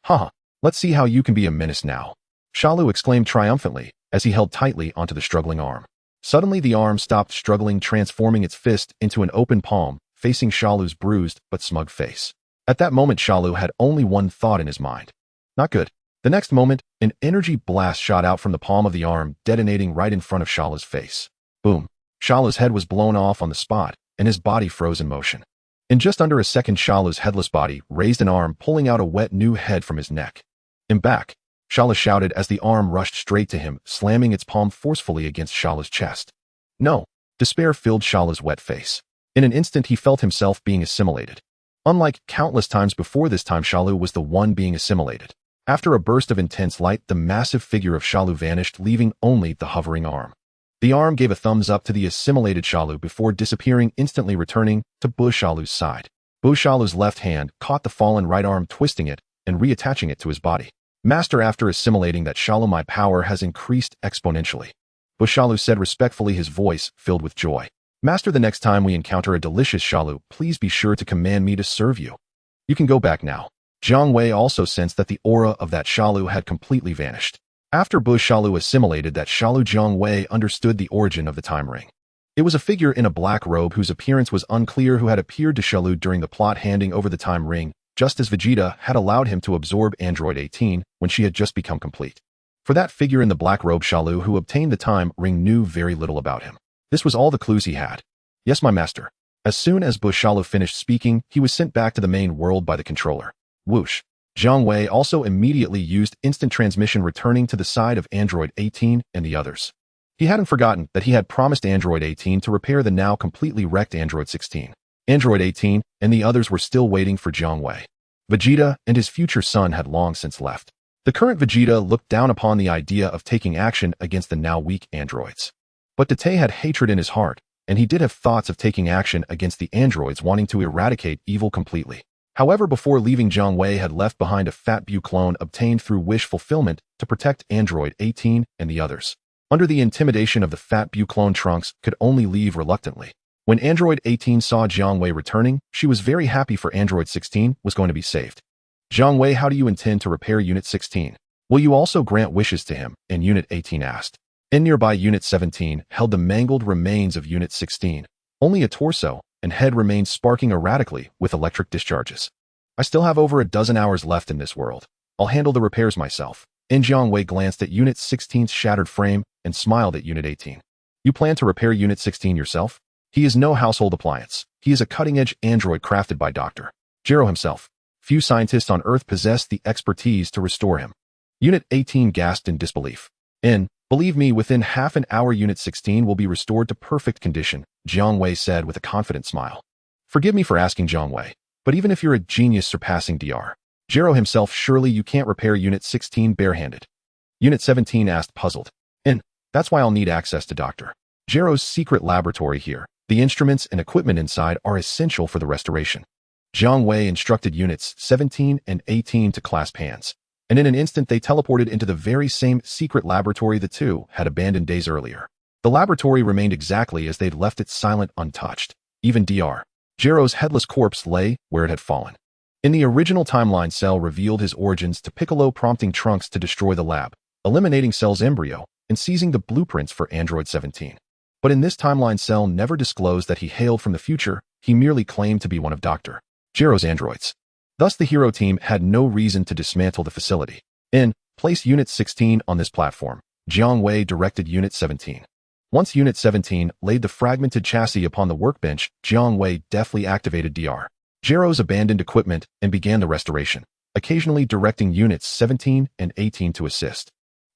"Haha, let's see how you can be a menace now." Shalu exclaimed triumphantly as he held tightly onto the struggling arm. Suddenly the arm stopped struggling, transforming its fist into an open palm, facing Shalu's bruised but smug face. At that moment Shalu had only one thought in his mind. Not good. The next moment, an energy blast shot out from the palm of the arm, detonating right in front of Shalu's face. Boom. Shalu's head was blown off on the spot, and his body froze in motion. In just under a second, Shalu's headless body raised an arm, pulling out a wet new head from his neck. "I'm back," Shalu shouted as the arm rushed straight to him, slamming its palm forcefully against Shalu's chest. No. Despair filled Shalu's wet face. In an instant he felt himself being assimilated. Unlike countless times before, this time Shalu was the one being assimilated. After a burst of intense light, the massive figure of Shalu vanished, leaving only the hovering arm. The arm gave a thumbs up to the assimilated Shalu before disappearing, instantly returning to Bu Shalu's side. Bu Shalu's left hand caught the fallen right arm, twisting it and reattaching it to his body. "Master, after assimilating that Shalu, my power has increased exponentially," Bu Shalu said respectfully, his voice filled with joy. "Master, the next time we encounter a delicious Shalu, please be sure to command me to serve you. You can go back now." Jiang Wei also sensed that the aura of that Shalu had completely vanished. After Bu Shalu assimilated that Shalu, Jiang Wei understood the origin of the time ring. It was a figure in a black robe whose appearance was unclear who had appeared to Shalu during the plot, handing over the time ring, just as Vegeta had allowed him to absorb Android 18 when she had just become complete. For that figure in the black robe, Shalu who obtained the time ring knew very little about him. This was all the clues he had. "Yes, my master." As soon as Bu Shalu finished speaking, he was sent back to the main world by the controller. Whoosh. Jiang Wei also immediately used instant transmission, returning to the side of Android 18 and the others. He hadn't forgotten that he had promised Android 18 to repair the now completely wrecked Android 16. Android 18 and the others were still waiting for Jiang Wei. Vegeta and his future son had long since left. The current Vegeta looked down upon the idea of taking action against the now weak androids. But Tete had hatred in his heart, and he did have thoughts of taking action against the androids, wanting to eradicate evil completely. However, before leaving, Jiang Wei had left behind a Fat Bu clone obtained through wish fulfillment to protect Android 18 and the others. Under the intimidation of the Fat Bu clone, Trunks could only leave reluctantly. When Android 18 saw Jiang Wei returning, she was very happy, for Android 16 was going to be saved. "Jiang Wei, how do you intend to repair Unit 16? Will you also grant wishes to him?" and Unit 18 asked. In nearby, Unit 17 held the mangled remains of Unit 16. Only a torso and head remained, sparking erratically with electric discharges. "I still have over a dozen hours left in this world. I'll handle the repairs myself." And Jiang Wei glanced at Unit 16's shattered frame and smiled at Unit 18. "You plan to repair Unit 16 yourself? He is no household appliance. He is a cutting-edge android crafted by Dr. Gero himself. Few scientists on Earth possess the expertise to restore him." Unit 18 gasped in disbelief. Believe me, within half an hour Unit 16 will be restored to perfect condition," Jiang Wei said with a confident smile. "Forgive me for asking, Jiang Wei, but even if you're a genius surpassing Dr. Gero himself, surely you can't repair Unit 16 barehanded?" Unit 17 asked, puzzled. That's why I'll need access to Dr. Gero's secret laboratory here. The instruments and equipment inside are essential for the restoration." Jiang Wei instructed Units 17 and 18 to clasp hands, and in an instant they teleported into the very same secret laboratory the two had abandoned days earlier. The laboratory remained exactly as they'd left it, silent, untouched. Even Dr. Gero's headless corpse lay where it had fallen. In the original timeline, Cell revealed his origins to Piccolo, prompting Trunks to destroy the lab, eliminating Cell's embryo, and seizing the blueprints for Android 17. But in this timeline, Cell never disclosed that he hailed from the future. He merely claimed to be one of Dr. Gero's androids. Thus, the hero team had no reason to dismantle the facility. Place Unit 16 on this platform, Jiang Wei directed Unit 17. Once Unit 17 laid the fragmented chassis upon the workbench, Jiang Wei deftly activated Dr. Gero's abandoned equipment and began the restoration, occasionally directing Units 17 and 18 to assist.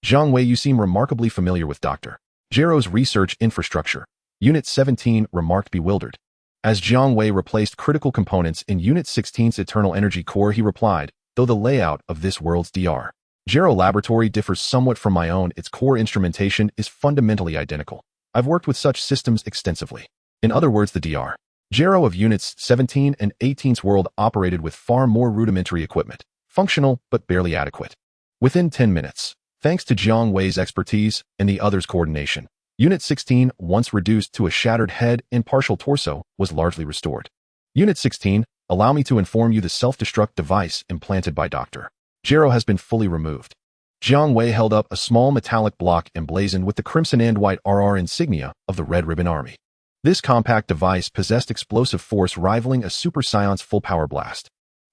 "Jiang Wei, you seem remarkably familiar with Dr. Gero's research infrastructure," Unit 17 remarked, bewildered. As Jiang Wei replaced critical components in Unit 16's eternal energy core, he replied, "Though the layout of this world's Dr. Gero laboratory differs somewhat from my own, its core instrumentation is fundamentally identical. I've worked with such systems extensively." In other words, the Dr. Gero of Units 17 and 18's world operated with far more rudimentary equipment, functional but barely adequate. Within 10 minutes, thanks to Jiang Wei's expertise and the others' coordination, Unit 16, once reduced to a shattered head and partial torso, was largely restored. "Unit 16, allow me to inform you the self-destruct device implanted by Dr. Gero has been fully removed." Jiang Wei held up a small metallic block emblazoned with the crimson and white RR insignia of the Red Ribbon Army. This compact device possessed explosive force rivaling a Super Saiyan's full power blast.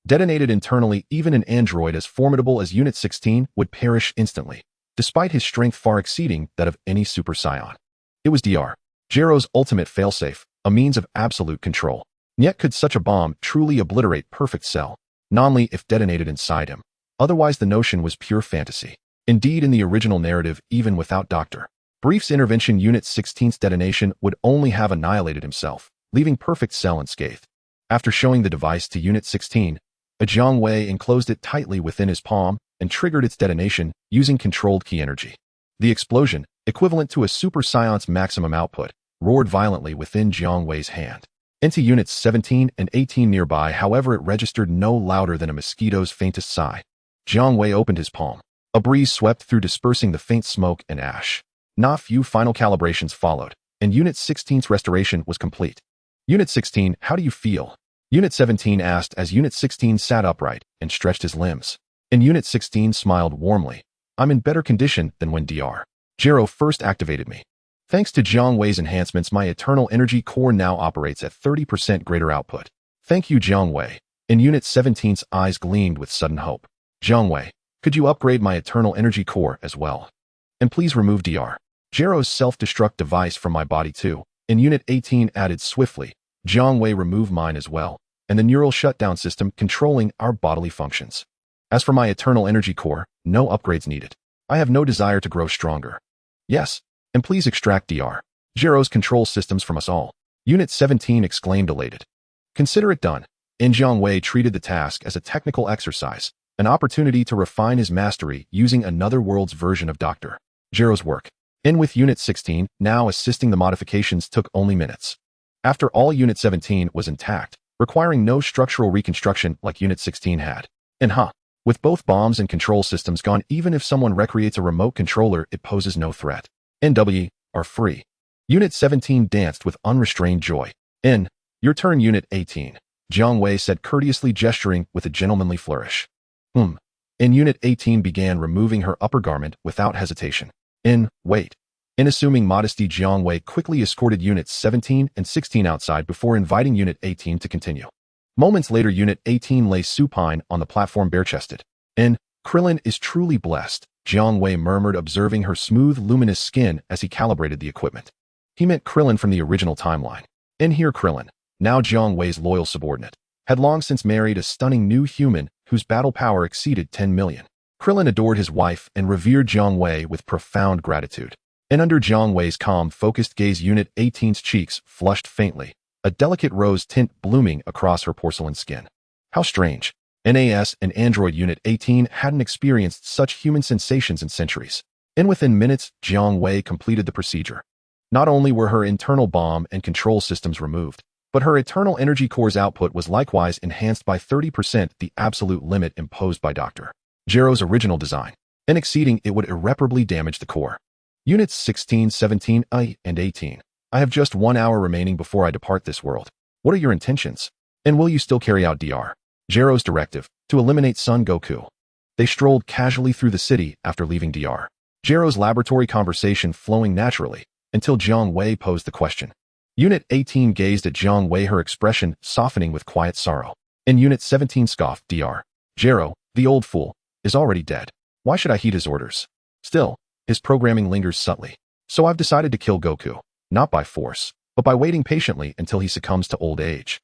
Detonated internally, even an android as formidable as Unit 16 would perish instantly, despite his strength far exceeding that of any Super Saiyan. It was Dr. Gero's ultimate failsafe, a means of absolute control. Yet could such a bomb truly obliterate Perfect Cell? Nonly if detonated inside him. Otherwise the notion was pure fantasy. Indeed, in the original narrative, even without Dr. Brief's intervention, Unit 16's detonation would only have annihilated himself, leaving Perfect Cell unscathed. After showing the device to Unit 16, Jiang Wei enclosed it tightly within his palm and triggered its detonation using controlled key energy. The explosion, equivalent to a Super Saiyan's maximum output, roared violently within Jiang Wei's hand. Into Units 17 and 18 nearby, however, it registered no louder than a mosquito's faintest sigh. Jiang Wei opened his palm. A breeze swept through, dispersing the faint smoke and ash. Not few final calibrations followed, and Unit 16's restoration was complete. Unit 16, how do you feel? Unit 17 asked as Unit 16 sat upright and stretched his limbs. And Unit 16 smiled warmly. I'm in better condition than when Dr. Gero first activated me. Thanks to Jiang Wei's enhancements, my eternal energy core now operates at 30% greater output. Thank you, Jiang Wei. And Unit 17's eyes gleamed with sudden hope. Jiang Wei, could you upgrade my eternal energy core as well? And please remove Dr. Gero's self-destruct device from my body too. And Unit 18 added swiftly. Jiang Wei, remove mine as well, and the neural shutdown system controlling our bodily functions. As for my eternal energy core, no upgrades needed. I have no desire to grow stronger. Yes, and please extract Dr. Gero's control systems from us all. Unit 17 exclaimed, elated. Consider it done. And Jiang Wei treated the task as a technical exercise, an opportunity to refine his mastery using another world's version of Dr. Gero's work. In with Unit 16, now assisting, the modifications took only minutes. After all, Unit 17 was intact, requiring no structural reconstruction like Unit 16 had. And with both bombs and control systems gone, even if someone recreates a remote controller, it poses no threat. NW are free. Unit 17 danced with unrestrained joy. In your turn, Unit 18, Jiang Wei said courteously, gesturing with a gentlemanly flourish. And Unit 18 began removing her upper garment without hesitation. Wait. In assuming modesty, Jiang Wei quickly escorted Units 17 and 16 outside before inviting Unit 18 to continue. Moments later, Unit 18 lay supine on the platform, bare-chested. Krillin is truly blessed, Jiang Wei murmured, observing her smooth, luminous skin as he calibrated the equipment. He meant Krillin from the original timeline. Here Krillin, now Jiang Wei's loyal subordinate, had long since married a stunning new human whose battle power exceeded 10 million. Krillin adored his wife and revered Jiang Wei with profound gratitude. And under Jiang Wei's calm, focused gaze, Unit 18's cheeks flushed faintly, a delicate rose tint blooming across her porcelain skin. How strange. NAS and Android Unit 18 hadn't experienced such human sensations in centuries. And within minutes, Jiang Wei completed the procedure. Not only were her internal bomb and control systems removed, but her eternal energy core's output was likewise enhanced by 30%, the absolute limit imposed by Dr. Gero's original design. And exceeding it would irreparably damage the core. Units 16, 17, and 18. I have just 1 hour remaining before I depart this world. What are your intentions? And will you still carry out Dr. Gero's directive to eliminate Son Goku? They strolled casually through the city after leaving Dr. Gero's laboratory, conversation flowing naturally, until Jiang Wei posed the question. Unit 18 gazed at Jiang Wei, her expression softening with quiet sorrow. And Unit 17 scoffed. Dr. Gero, the old fool, is already dead. Why should I heed his orders? Still, his programming lingers subtly. So I've decided to kill Goku, not by force, but by waiting patiently until he succumbs to old age.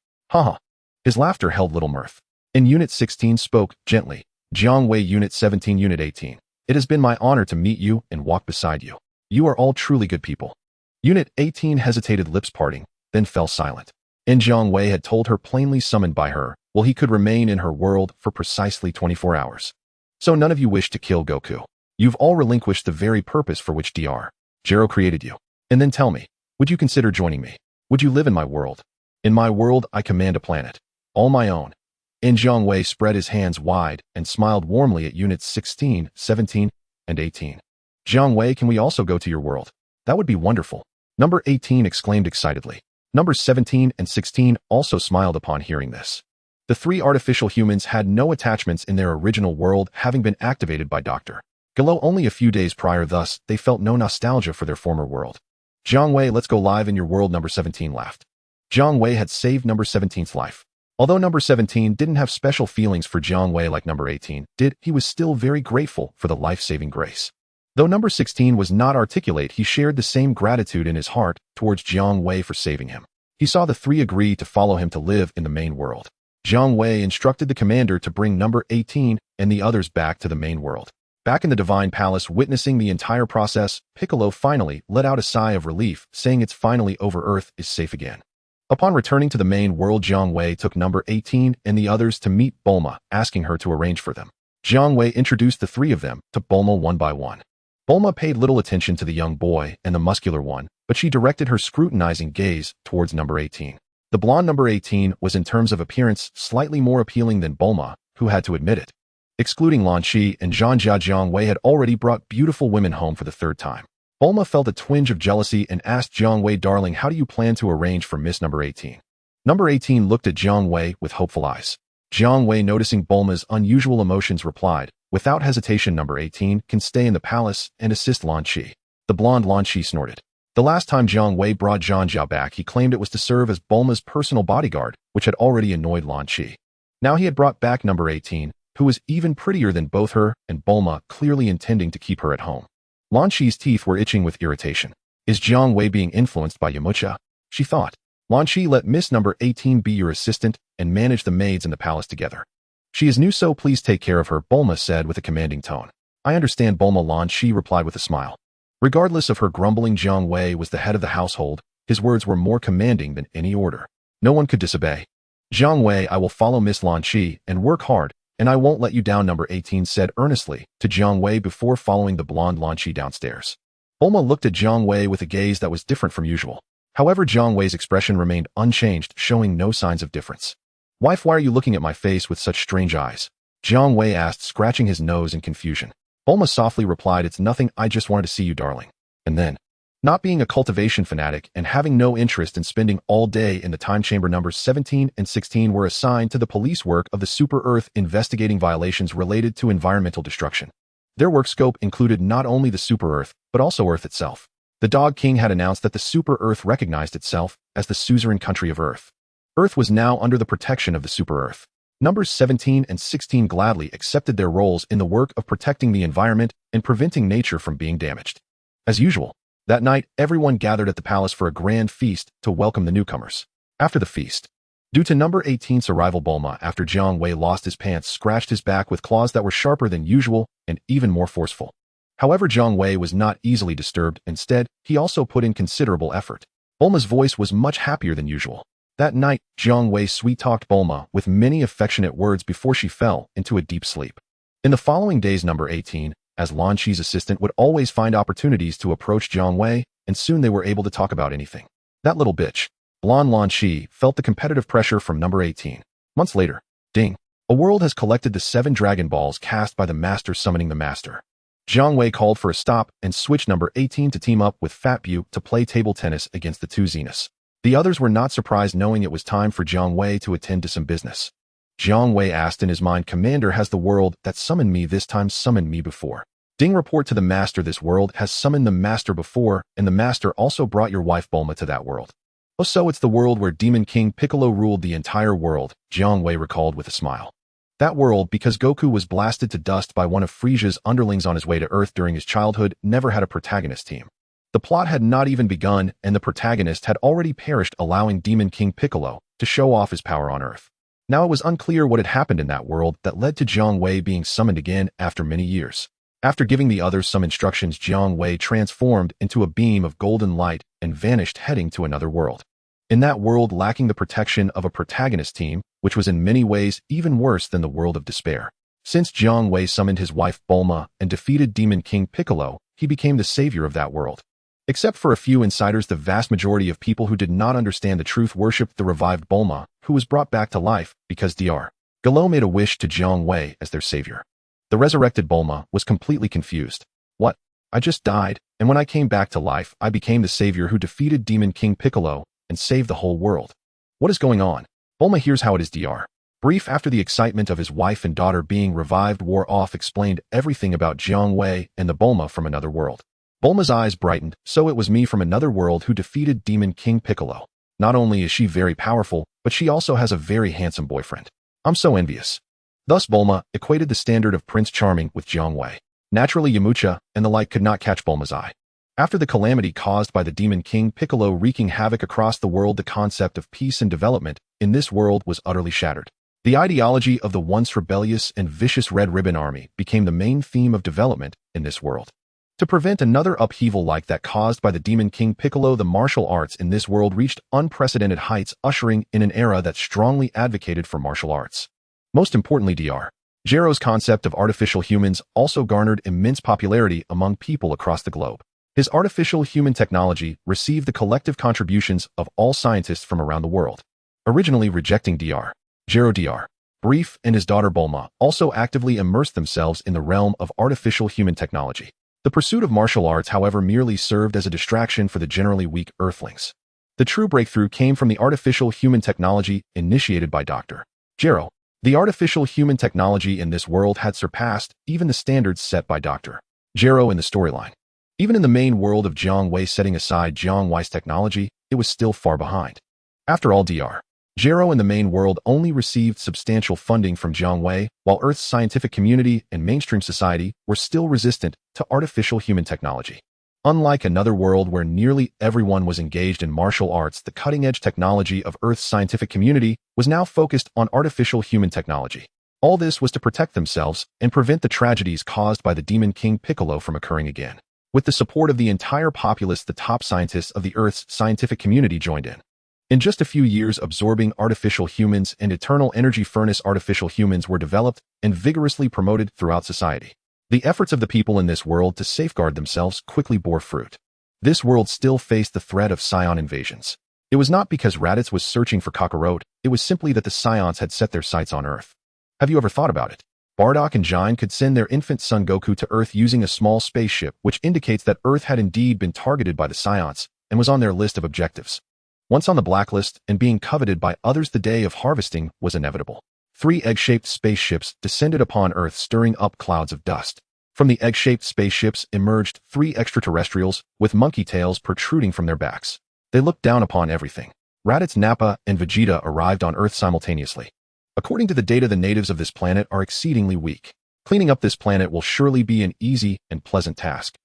His laughter held little mirth. And Unit 16 spoke gently. Jiang Wei, Unit 17, Unit 18. It has been my honor to meet you and walk beside you. You are all truly good people. Unit 18 hesitated, lips parting, then fell silent. And Jiang Wei had told her, plainly summoned by her, well, he could remain in her world for precisely 24 hours. So none of you wish to kill Goku. You've all relinquished the very purpose for which Dr. Gero created you. And then tell me, would you consider joining me? Would you live in my world? In my world, I command a planet. All my own. And Jiang Wei spread his hands wide and smiled warmly at Units 16, 17, and 18. Jiang Wei, can we also go to your world? That would be wonderful. Number 18 exclaimed excitedly. Numbers 17 and 16 also smiled upon hearing this. The three artificial humans had no attachments in their original world, having been activated by Dr. Galo only a few days prior, thus, they felt no nostalgia for their former world. Jiang Wei, let's go live in your world, number 17 laughed. Jiang Wei had saved number 17's life. Although number 17 didn't have special feelings for Jiang Wei like number 18 did, he was still very grateful for the life-saving grace. Though number 16 was not articulate, he shared the same gratitude in his heart towards Jiang Wei for saving him. He saw the three agree to follow him to live in the main world. Jiang Wei instructed the commander to bring number 18 and the others back to the main world. Back in the Divine Palace, witnessing the entire process, Piccolo finally let out a sigh of relief, saying it's finally over, Earth is safe again. Upon returning to the main world, Jiang Wei took number 18 and the others to meet Bulma, asking her to arrange for them. Jiang Wei introduced the three of them to Bulma one by one. Bulma paid little attention to the young boy and the muscular one, but she directed her scrutinizing gaze towards number 18. The blonde number 18 was in terms of appearance slightly more appealing than Bulma, who had to admit it. Excluding Lan Shi and Zhang Jia, Jiang Wei had already brought beautiful women home for the third time. Bulma felt a twinge of jealousy and asked Jiang Wei, darling, how do you plan to arrange for Miss number 18? Number 18 looked at Jiang Wei with hopeful eyes. Jiang Wei, noticing Bulma's unusual emotions, replied, without hesitation, number 18 can stay in the palace and assist Lan Shi. The blonde Lan Shi snorted. The last time Jiang Wei brought Zhang Jia back, he claimed it was to serve as Bulma's personal bodyguard, which had already annoyed Lan Shi. Now he had brought back number 18, who was even prettier than both her and Bulma, clearly intending to keep her at home. Lan Shi's teeth were itching with irritation. Is Jiang Wei being influenced by Yamcha? She thought. Lan Shi, let Miss number 18 be your assistant and manage the maids in the palace together. She is new, so please take care of her, Bulma said with a commanding tone. I understand, Bulma, Lan Shi replied with a smile. Regardless of her grumbling, Jiang Wei was the head of the household. His words were more commanding than any order. No one could disobey. Jiang Wei, I will follow Miss Lan Shi and work hard, and I won't let you down, number 18 said earnestly to Jiang Wei before following the blonde Lan Shi downstairs. Bulma looked at Jiang Wei with a gaze that was different from usual. However, Jiang Wei's expression remained unchanged, showing no signs of difference. Wife, why are you looking at my face with such strange eyes? Jiang Wei asked, scratching his nose in confusion. Bulma softly replied, it's nothing, I just wanted to see you, darling. And then, not being a cultivation fanatic and having no interest in spending all day in the time chamber, numbers 17 and 16 were assigned to the police work of the Super Earth, investigating violations related to environmental destruction. Their work scope included not only the Super Earth, but also Earth itself. The Dog King had announced that the Super Earth recognized itself as the suzerain country of Earth. Earth was now under the protection of the Super Earth. Numbers 17 and 16 gladly accepted their roles in the work of protecting the environment and preventing nature from being damaged. As usual, that night, everyone gathered at the palace for a grand feast to welcome the newcomers. After the feast, due to number 18's arrival, Bulma, after Jiang Wei lost his pants, scratched his back with claws that were sharper than usual and even more forceful. However, Jiang Wei was not easily disturbed. Instead, he also put in considerable effort. Bulma's voice was much happier than usual. That night, Jiang Wei sweet-talked Bulma with many affectionate words before she fell into a deep sleep. In the following days, number 18, as Lan Shi's assistant, would always find opportunities to approach Jiang Wei, and soon they were able to talk about anything. That little bitch. Blonde Lan Shi felt the competitive pressure from number 18. Months later, ding. A world has collected the 7 Dragon Balls cast by the Master summoning the Master. Jiang Wei called for a stop and switched number 18 to team up with Fat Bu to play table tennis against the 2 Zeniths. The others were not surprised, knowing it was time for Jiang Wei to attend to some business. Jiang Wei asked in his mind, Commander, has the world that summoned me this time summoned me before? Ding, report to the Master, this world has summoned the Master before, and the Master also brought your wife Bulma to that world. Oh, so it's the world where Demon King Piccolo ruled the entire world, Jiang Wei recalled with a smile. That world, because Goku was blasted to dust by one of Frieza's underlings on his way to Earth during his childhood, never had a protagonist team. The plot had not even begun, and the protagonist had already perished, allowing Demon King Piccolo to show off his power on Earth. Now it was unclear what had happened in that world that led to Jiang Wei being summoned again after many years. After giving the others some instructions, Jiang Wei transformed into a beam of golden light and vanished, heading to another world. In that world, lacking the protection of a protagonist team, which was in many ways even worse than the world of despair. Since Jiang Wei summoned his wife Bulma and defeated Demon King Piccolo, he became the savior of that world. Except for a few insiders, the vast majority of people who did not understand the truth worshipped the revived Bulma, who was brought back to life because Dr. Galo made a wish to Jiang Wei as their savior. The resurrected Bulma was completely confused. What? I just died, and when I came back to life, I became the savior who defeated Demon King Piccolo and saved the whole world. What is going on? Bulma, here's how it is, Dr. Brief after the excitement of his wife and daughter being revived wore off explained everything about Jiang Wei and the Bulma from another world. Bulma's eyes brightened, so it was me from another world who defeated Demon King Piccolo. Not only is she very powerful, but she also has a very handsome boyfriend. I'm so envious. Thus Bulma equated the standard of Prince Charming with Jiang Wei. Naturally Yamcha and the like could not catch Bulma's eye. After the calamity caused by the Demon King Piccolo wreaking havoc across the world, the concept of peace and development in this world was utterly shattered. The ideology of the once rebellious and vicious Red Ribbon Army became the main theme of development in this world. To prevent another upheaval like that caused by the Demon King Piccolo, the martial arts in this world reached unprecedented heights, ushering in an era that strongly advocated for martial arts. Most importantly, Dr. Gero's concept of artificial humans also garnered immense popularity among people across the globe. His artificial human technology received the collective contributions of all scientists from around the world. Originally rejecting Dr. Gero, Dr. Brief and his daughter Bulma also actively immersed themselves in the realm of artificial human technology. The pursuit of martial arts, however, merely served as a distraction for the generally weak Earthlings. The true breakthrough came from the artificial human technology initiated by Dr. Gero. The artificial human technology in this world had surpassed even the standards set by Dr. Gero in the storyline. Even in the main world of Jiang Wei, setting aside Jiang Wei's technology, it was still far behind. After all, Dr. Gero in the main world only received substantial funding from Jiang Wei, while Earth's scientific community and mainstream society were still resistant to artificial human technology. Unlike another world where nearly everyone was engaged in martial arts, the cutting-edge technology of Earth's scientific community was now focused on artificial human technology. All this was to protect themselves and prevent the tragedies caused by the Demon King Piccolo from occurring again. With the support of the entire populace, the top scientists of the Earth's scientific community joined in. In just a few years, absorbing artificial humans and eternal energy furnace artificial humans were developed and vigorously promoted throughout society. The efforts of the people in this world to safeguard themselves quickly bore fruit. This world still faced the threat of Saiyan invasions. It was not because Raditz was searching for Kakarot, it was simply that the Saiyans had set their sights on Earth. Have you ever thought about it? Bardock and Jain could send their infant son Goku to Earth using a small spaceship, which indicates that Earth had indeed been targeted by the Saiyans and was on their list of objectives. Once on the blacklist and being coveted by others, the day of harvesting was inevitable. 3 egg-shaped spaceships descended upon Earth, stirring up clouds of dust. From the egg-shaped spaceships emerged 3 extraterrestrials with monkey tails protruding from their backs. They looked down upon everything. Raditz, Nappa, and Vegeta arrived on Earth simultaneously. According to the data, the natives of this planet are exceedingly weak. Cleaning up this planet will surely be an easy and pleasant task.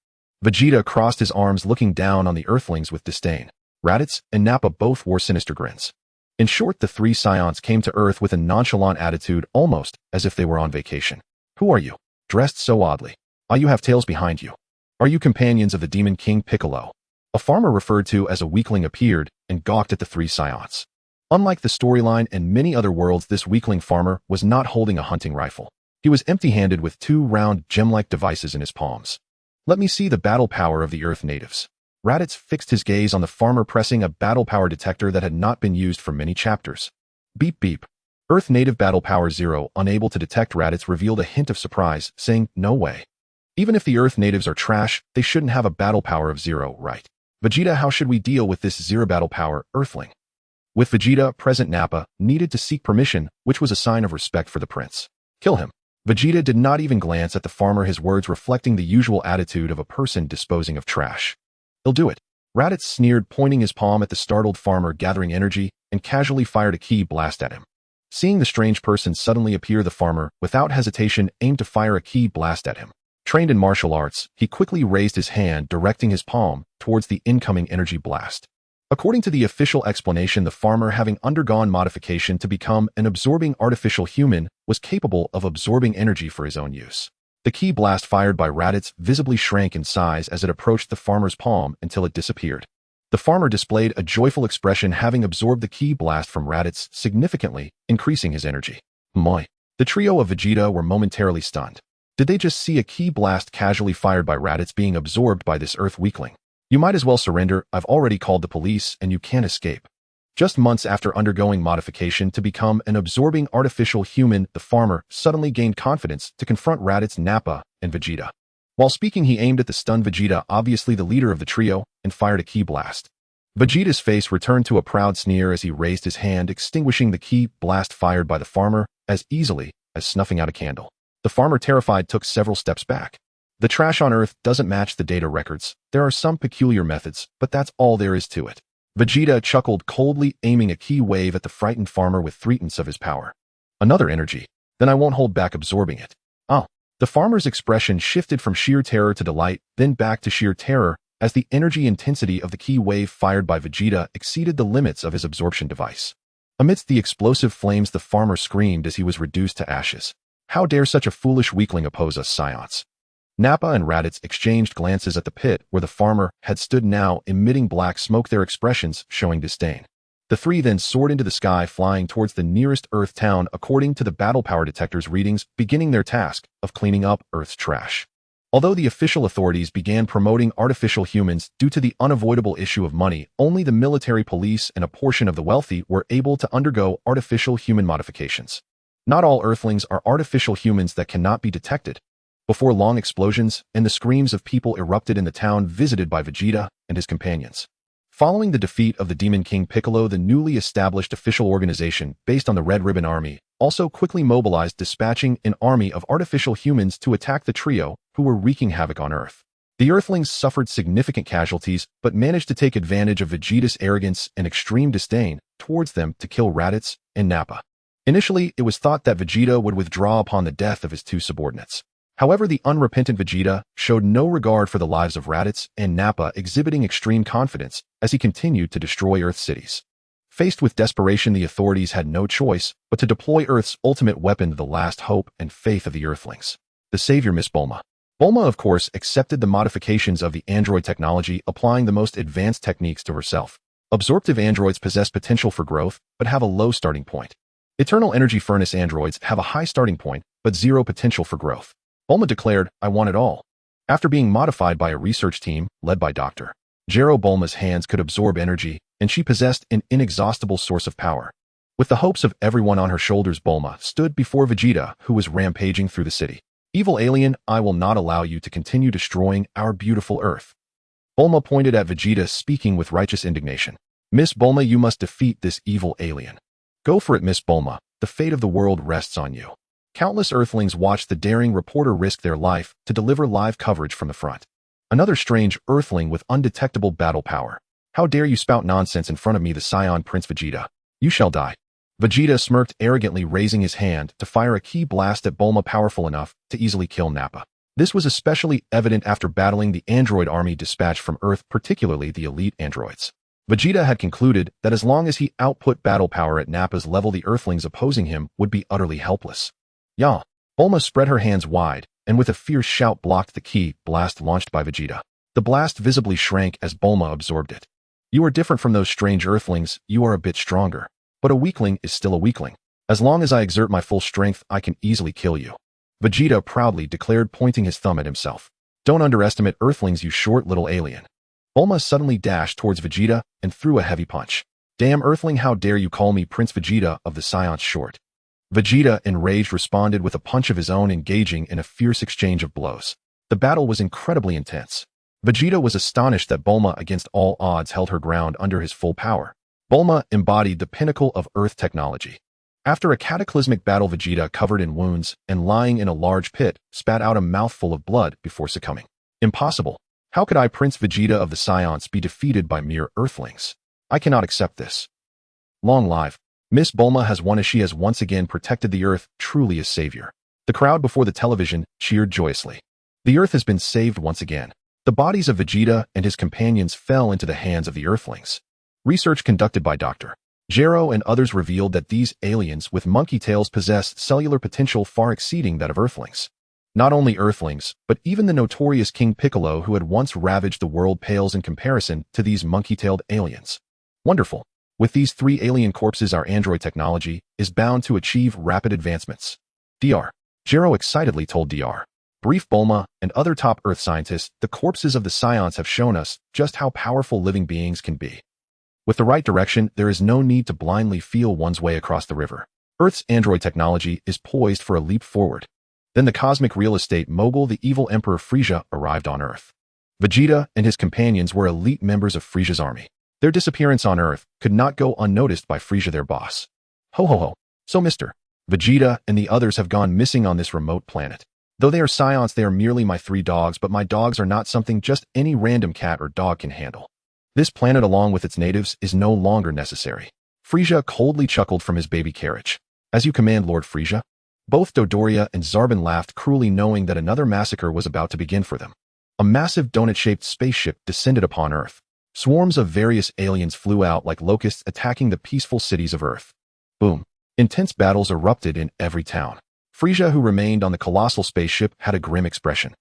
Vegeta crossed his arms, looking down on the Earthlings with disdain. Raditz and Nappa both wore sinister grins. In short, the 3 Saiyans came to Earth with a nonchalant attitude, almost as if they were on vacation. Who are you? Dressed so oddly. You have tails behind you. Are you companions of the Demon King Piccolo? A farmer referred to as a weakling appeared and gawked at the 3 Saiyans. Unlike the storyline and many other worlds, this weakling farmer was not holding a hunting rifle. He was empty-handed with 2 round gem-like devices in his palms. Let me see the battle power of the Earth natives. Raditz fixed his gaze on the farmer, pressing a battle power detector that had not been used for many chapters. Beep beep. Earth native battle power 0, unable to detect Raditz, revealed a hint of surprise, saying, no way. Even if the Earth natives are trash, they shouldn't have a battle power of 0, right? Vegeta, how should we deal with this 0 battle power, Earthling? With Vegeta present, Nappa needed to seek permission, which was a sign of respect for the prince. Kill him. Vegeta did not even glance at the farmer, his words reflecting the usual attitude of a person disposing of trash. He'll do it. Raditz sneered, pointing his palm at the startled farmer, gathering energy, and casually fired a ki blast at him. Seeing the strange person suddenly appear, the farmer, without hesitation, aimed to fire a ki blast at him. Trained in martial arts, he quickly raised his hand, directing his palm towards the incoming energy blast. According to the official explanation, the farmer, having undergone modification to become an absorbing artificial human, was capable of absorbing energy for his own use. The ki blast fired by Raditz visibly shrank in size as it approached the farmer's palm until it disappeared. The farmer displayed a joyful expression, having absorbed the ki blast from Raditz, significantly increasing his energy. Moi. The trio of Vegeta were momentarily stunned. Did they just see a ki blast casually fired by Raditz being absorbed by this Earth weakling? You might as well surrender. I've already called the police and you can't escape. Just months after undergoing modification to become an absorbing artificial human, the farmer suddenly gained confidence to confront Raditz, Nappa, and Vegeta. While speaking, he aimed at the stunned Vegeta, obviously the leader of the trio, and fired a ki blast. Vegeta's face returned to a proud sneer as he raised his hand, extinguishing the key blast fired by the farmer as easily as snuffing out a candle. The farmer, terrified, took several steps back. The trash on Earth doesn't match the data records. There are some peculiar methods, but that's all there is to it. Vegeta chuckled coldly, aiming a key wave at the frightened farmer with 3/10 of his power. Another energy. Then I won't hold back absorbing it. Oh. The farmer's expression shifted from sheer terror to delight, then back to sheer terror, as the energy intensity of the key wave fired by Vegeta exceeded the limits of his absorption device. Amidst the explosive flames, the farmer screamed as he was reduced to ashes. How dare such a foolish weakling oppose us Saiyans? Nappa and Raditz exchanged glances at the pit where the farmer had stood, now emitting black smoke, their expressions showing disdain. The three then soared into the sky, flying towards the nearest Earth town according to the battle power detector's readings, beginning their task of cleaning up Earth's trash. Although the official authorities began promoting artificial humans due to the unavoidable issue of money, only the military, police, and a portion of the wealthy were able to undergo artificial human modifications. Not all Earthlings are artificial humans that cannot be detected. Before long, explosions and the screams of people erupted in the town visited by Vegeta and his companions. Following the defeat of the Demon King Piccolo, the newly established official organization based on the Red Ribbon Army also quickly mobilized, dispatching an army of artificial humans to attack the trio who were wreaking havoc on Earth. The Earthlings suffered significant casualties but managed to take advantage of Vegeta's arrogance and extreme disdain towards them to kill Raditz and Nappa. Initially, it was thought that Vegeta would withdraw upon the death of his two subordinates. However, the unrepentant Vegeta showed no regard for the lives of Raditz and Nappa, exhibiting extreme confidence as he continued to destroy Earth cities. Faced with desperation, the authorities had no choice but to deploy Earth's ultimate weapon, the last hope and faith of the Earthlings, the savior, Miss Bulma. Bulma, of course, accepted the modifications of the android technology, applying the most advanced techniques to herself. Absorptive androids possess potential for growth, but have a low starting point. Eternal energy furnace androids have a high starting point, but zero potential for growth. Bulma declared, "I want it all." After being modified by a research team led by Dr. Gero, Bulma's hands could absorb energy, and she possessed an inexhaustible source of power. With the hopes of everyone on her shoulders, Bulma stood before Vegeta, who was rampaging through the city. "Evil alien, I will not allow you to continue destroying our beautiful Earth." Bulma pointed at Vegeta, speaking with righteous indignation. "Miss Bulma, you must defeat this evil alien." "Go for it, Miss Bulma. The fate of the world rests on you." Countless Earthlings watched the daring reporter risk their life to deliver live coverage from the front. Another strange Earthling with undetectable battle power. "How dare you spout nonsense in front of me, the Saiyan Prince Vegeta? You shall die." Vegeta smirked arrogantly, raising his hand to fire a key blast at Bulma, powerful enough to easily kill Nappa. This was especially evident after battling the android army dispatched from Earth, particularly the elite androids. Vegeta had concluded that as long as he output battle power at Nappa's level, the Earthlings opposing him would be utterly helpless. "Yah!" Bulma spread her hands wide, and with a fierce shout blocked the key blast launched by Vegeta. The blast visibly shrank as Bulma absorbed it. "You are different from those strange Earthlings. You are a bit stronger. But a weakling is still a weakling. As long as I exert my full strength, I can easily kill you," Vegeta proudly declared, pointing his thumb at himself. "Don't underestimate Earthlings, you short little alien." Bulma suddenly dashed towards Vegeta and threw a heavy punch. "Damn Earthling, how dare you call me Prince Vegeta of the Saiyans short?" Vegeta, enraged, responded with a punch of his own, engaging in a fierce exchange of blows. The battle was incredibly intense. Vegeta was astonished that Bulma, against all odds, held her ground under his full power. Bulma embodied the pinnacle of Earth technology. After a cataclysmic battle, Vegeta, covered in wounds and lying in a large pit, spat out a mouthful of blood before succumbing. "Impossible. How could I, Prince Vegeta of the Saiyans, be defeated by mere Earthlings? I cannot accept this." "Long live Miss Bulma has won, as she has once again protected the Earth, truly a savior." The crowd before the television cheered joyously. The Earth has been saved once again. The bodies of Vegeta and his companions fell into the hands of the Earthlings. Research conducted by Dr. Gero and others revealed that these aliens with monkey tails possess cellular potential far exceeding that of Earthlings. Not only Earthlings, but even the notorious King Piccolo, who had once ravaged the world, pales in comparison to these monkey-tailed aliens. Wonderful. With these three alien corpses, our android technology is bound to achieve rapid advancements. Dr. Gero excitedly told Dr. Brief, Bulma, and other top Earth scientists, the corpses of the Saiyans have shown us just how powerful living beings can be. With the right direction, there is no need to blindly feel one's way across the river. Earth's android technology is poised for a leap forward. Then the cosmic real estate mogul, the evil Emperor Frieza, arrived on Earth. Vegeta and his companions were elite members of Frieza's army. Their disappearance on Earth could not go unnoticed by Frieza, their boss. Ho ho ho. So Mr. Vegeta and the others have gone missing on this remote planet. Though they are Saiyans, they are merely my 3 dogs, but my dogs are not something just any random cat or dog can handle. This planet along with its natives is no longer necessary. Frieza coldly chuckled from his baby carriage. As you command, Lord Frieza. Both Dodoria and Zarbon laughed cruelly, knowing that another massacre was about to begin for them. A massive donut-shaped spaceship descended upon Earth. Swarms of various aliens flew out like locusts, attacking the peaceful cities of Earth. Boom. Intense battles erupted in every town. Frieza, who remained on the colossal spaceship, had a grim expression.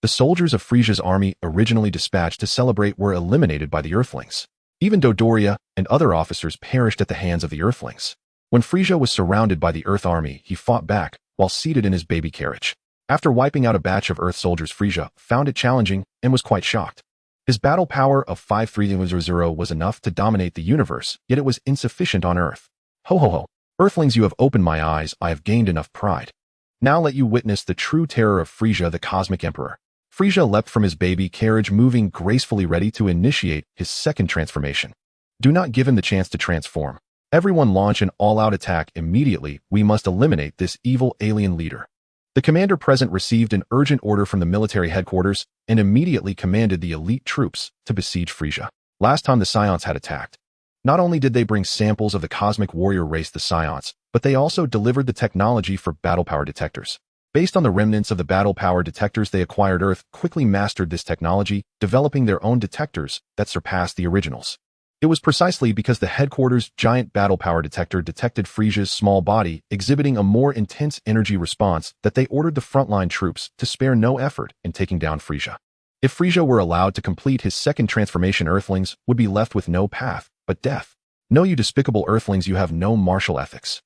The soldiers of Frieza's army, originally dispatched to celebrate, were eliminated by the Earthlings. Even Dodoria and other officers perished at the hands of the Earthlings. When Frieza was surrounded by the Earth army, he fought back, while seated in his baby carriage. After wiping out a batch of Earth soldiers, Frieza found it challenging and was quite shocked. His battle power of 5300 was enough to dominate the universe, yet it was insufficient on Earth. Ho ho ho. Earthlings, you have opened my eyes, I have gained enough pride. Now let you witness the true terror of Frieza, the Cosmic Emperor. Frieza leapt from his baby carriage, moving gracefully, ready to initiate his second transformation. Do not give him the chance to transform. Everyone launch an all-out attack immediately. We must eliminate this evil alien leader. The commander present received an urgent order from the military headquarters and immediately commanded the elite troops to besiege Frieza. Last time the Saiyans had attacked, not only did they bring samples of the cosmic warrior race, the Saiyans, but they also delivered the technology for battle power detectors. Based on the remnants of the battle power detectors they acquired, Earth quickly mastered this technology, developing their own detectors that surpassed the originals. It was precisely because the headquarters' giant battle power detector detected Frieza's small body exhibiting a more intense energy response that they ordered the frontline troops to spare no effort in taking down Frieza. If Frieza were allowed to complete his second transformation, Earthlings would be left with no path but death. No, you despicable Earthlings, you have no martial ethics.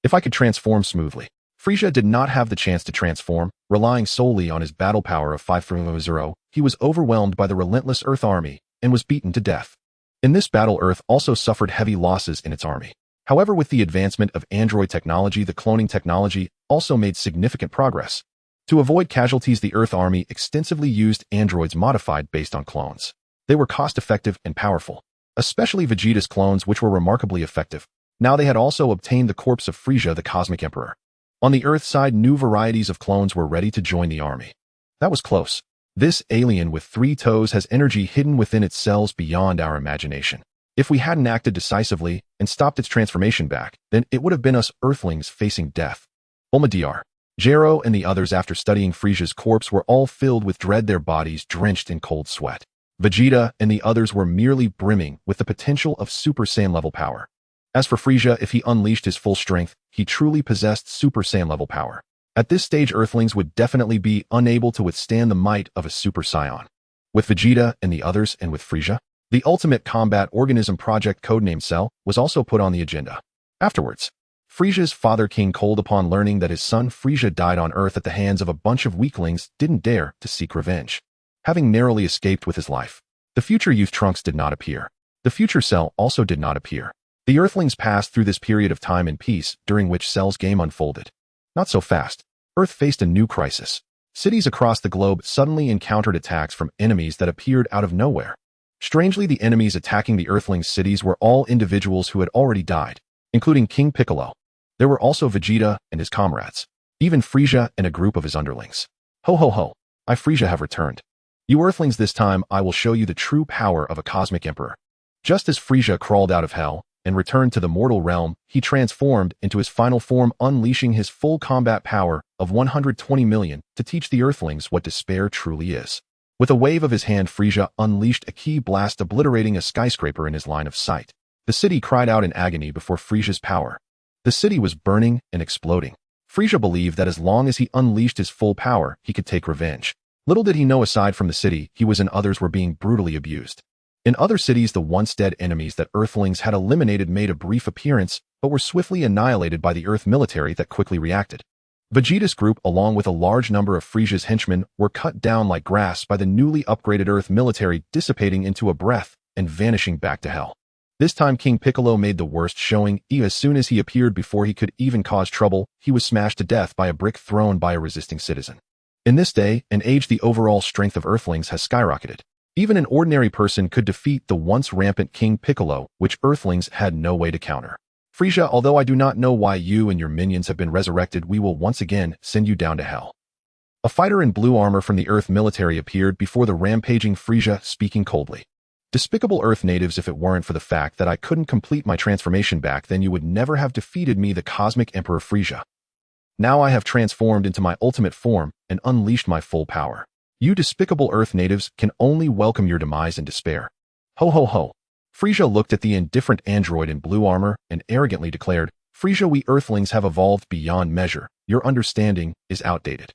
If I could transform smoothly. Frieza did not have the chance to transform, relying solely on his battle power of 5300. He was overwhelmed by the relentless Earth army and was beaten to death. In this battle, Earth also suffered heavy losses in its army. However, with the advancement of android technology, the cloning technology also made significant progress. To avoid casualties, the Earth army extensively used androids modified based on clones. They were cost-effective and powerful, especially Vegeta's clones, which were remarkably effective. Now they had also obtained the corpse of Frieza, the Cosmic Emperor. On the Earth side, new varieties of clones were ready to join the army. That was close. This alien with 3 toes has energy hidden within its cells beyond our imagination. If we hadn't acted decisively and stopped its transformation back, then it would have been us Earthlings facing death. Olmadr, Jero, and the others, after studying Frieza's corpse, were all filled with dread, their bodies drenched in cold sweat. Vegeta and the others were merely brimming with the potential of Super Saiyan level power. As for Frieza, if he unleashed his full strength, he truly possessed Super Saiyan level power. At this stage, Earthlings would definitely be unable to withstand the might of a Super Saiyan. With Vegeta and the others, and with Frieza, the Ultimate Combat Organism Project, codenamed Cell, was also put on the agenda. Afterwards, Frieza's father, King Cold, upon learning that his son Frieza died on Earth at the hands of a bunch of weaklings, didn't dare to seek revenge. Having narrowly escaped with his life, the future youth Trunks did not appear. The future Cell also did not appear. The Earthlings passed through this period of time in peace, during which Cell's game unfolded. Not so fast. Earth faced a new crisis. Cities across the globe suddenly encountered attacks from enemies that appeared out of nowhere. Strangely, the enemies attacking the Earthlings' cities were all individuals who had already died, including King Piccolo. There were also Vegeta and his comrades, even Frieza and a group of his underlings. Ho ho ho, I Frieza have returned. You Earthlings, this time I will show you the true power of a Cosmic Emperor. Just as Frieza crawled out of hell and returned to the mortal realm, he transformed into his final form, unleashing his full combat power of 120 million to teach the Earthlings what despair truly is. With a wave of his hand, Frieza unleashed a ki blast, obliterating a skyscraper in his line of sight. The city cried out in agony before Frieza's power. The city was burning and exploding. Frieza believed that as long as he unleashed his full power, he could take revenge. Little did he know, aside from the city, he and others were being brutally abused. In other cities, the once dead enemies that Earthlings had eliminated made a brief appearance, but were swiftly annihilated by the Earth military that quickly reacted. Vegeta's group, along with a large number of Frieza's henchmen, were cut down like grass by the newly upgraded Earth military, dissipating into a breath and vanishing back to hell. This time, King Piccolo made the worst showing. As soon as he appeared, before he could even cause trouble, he was smashed to death by a brick thrown by a resisting citizen. In this day and age, the overall strength of Earthlings has skyrocketed. Even an ordinary person could defeat the once rampant King Piccolo, which Earthlings had no way to counter. Frieza, although I do not know why you and your minions have been resurrected, we will once again send you down to hell. A fighter in blue armor from the Earth military appeared before the rampaging Frieza, speaking coldly. Despicable Earth natives, if it weren't for the fact that I couldn't complete my transformation back then, you would never have defeated me, the Cosmic Emperor Frieza. Now I have transformed into my ultimate form and unleashed my full power. You despicable Earth natives can only welcome your demise in despair. Ho ho ho. Frieza looked at the indifferent android in blue armor and arrogantly declared, Frieza, we Earthlings have evolved beyond measure. Your understanding is outdated.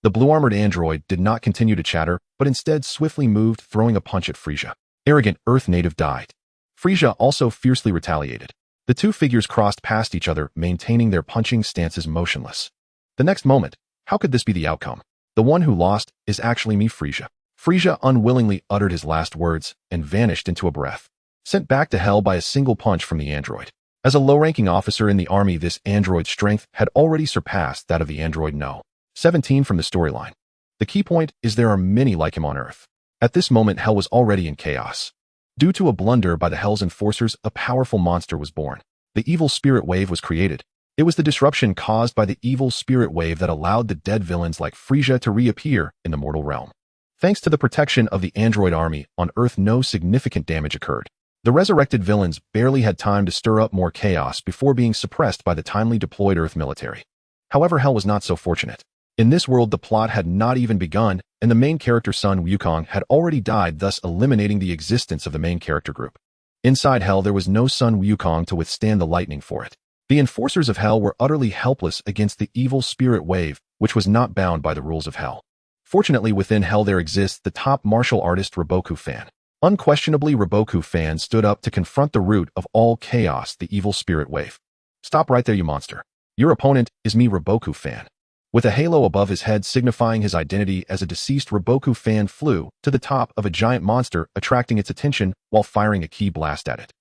The blue-armored android did not continue to chatter, but instead swiftly moved, throwing a punch at Frieza. Arrogant Earth native died. Frieza also fiercely retaliated. The two figures crossed past each other, maintaining their punching stances motionless. The next moment, how could this be the outcome? The one who lost is actually me, Frieza. Frieza unwillingly uttered his last words and vanished into a breath, sent back to hell by a single punch from the android. As a low-ranking officer in the army, this android's strength had already surpassed that of the android No. 17 from the storyline. The key point is there are many like him on Earth. At this moment, Hell was already in chaos. Due to a blunder by the Hell's enforcers, a powerful monster was born. The evil spirit wave was created. It was the disruption caused by the evil spirit wave that allowed the dead villains like Frieza to reappear in the mortal realm. Thanks to the protection of the android army on Earth, no significant damage occurred. The resurrected villains barely had time to stir up more chaos before being suppressed by the timely deployed Earth military. However, Hell was not so fortunate. In this world, the plot had not even begun, and the main character Sun Wukong had already died, thus eliminating the existence of the main character group. Inside Hell, there was no Sun Wukong to withstand the lightning for it. The enforcers of Hell were utterly helpless against the evil spirit wave, which was not bound by the rules of Hell. Fortunately, within Hell there exists the top martial artist Reboku Fan. Unquestionably, Reboku Fan stood up to confront the root of all chaos, the evil spirit wave. Stop right there, you monster. Your opponent is me, Reboku Fan. With a halo above his head signifying his identity as a deceased, Reboku Fan flew to the top of a giant monster, attracting its attention while firing a ki blast at it.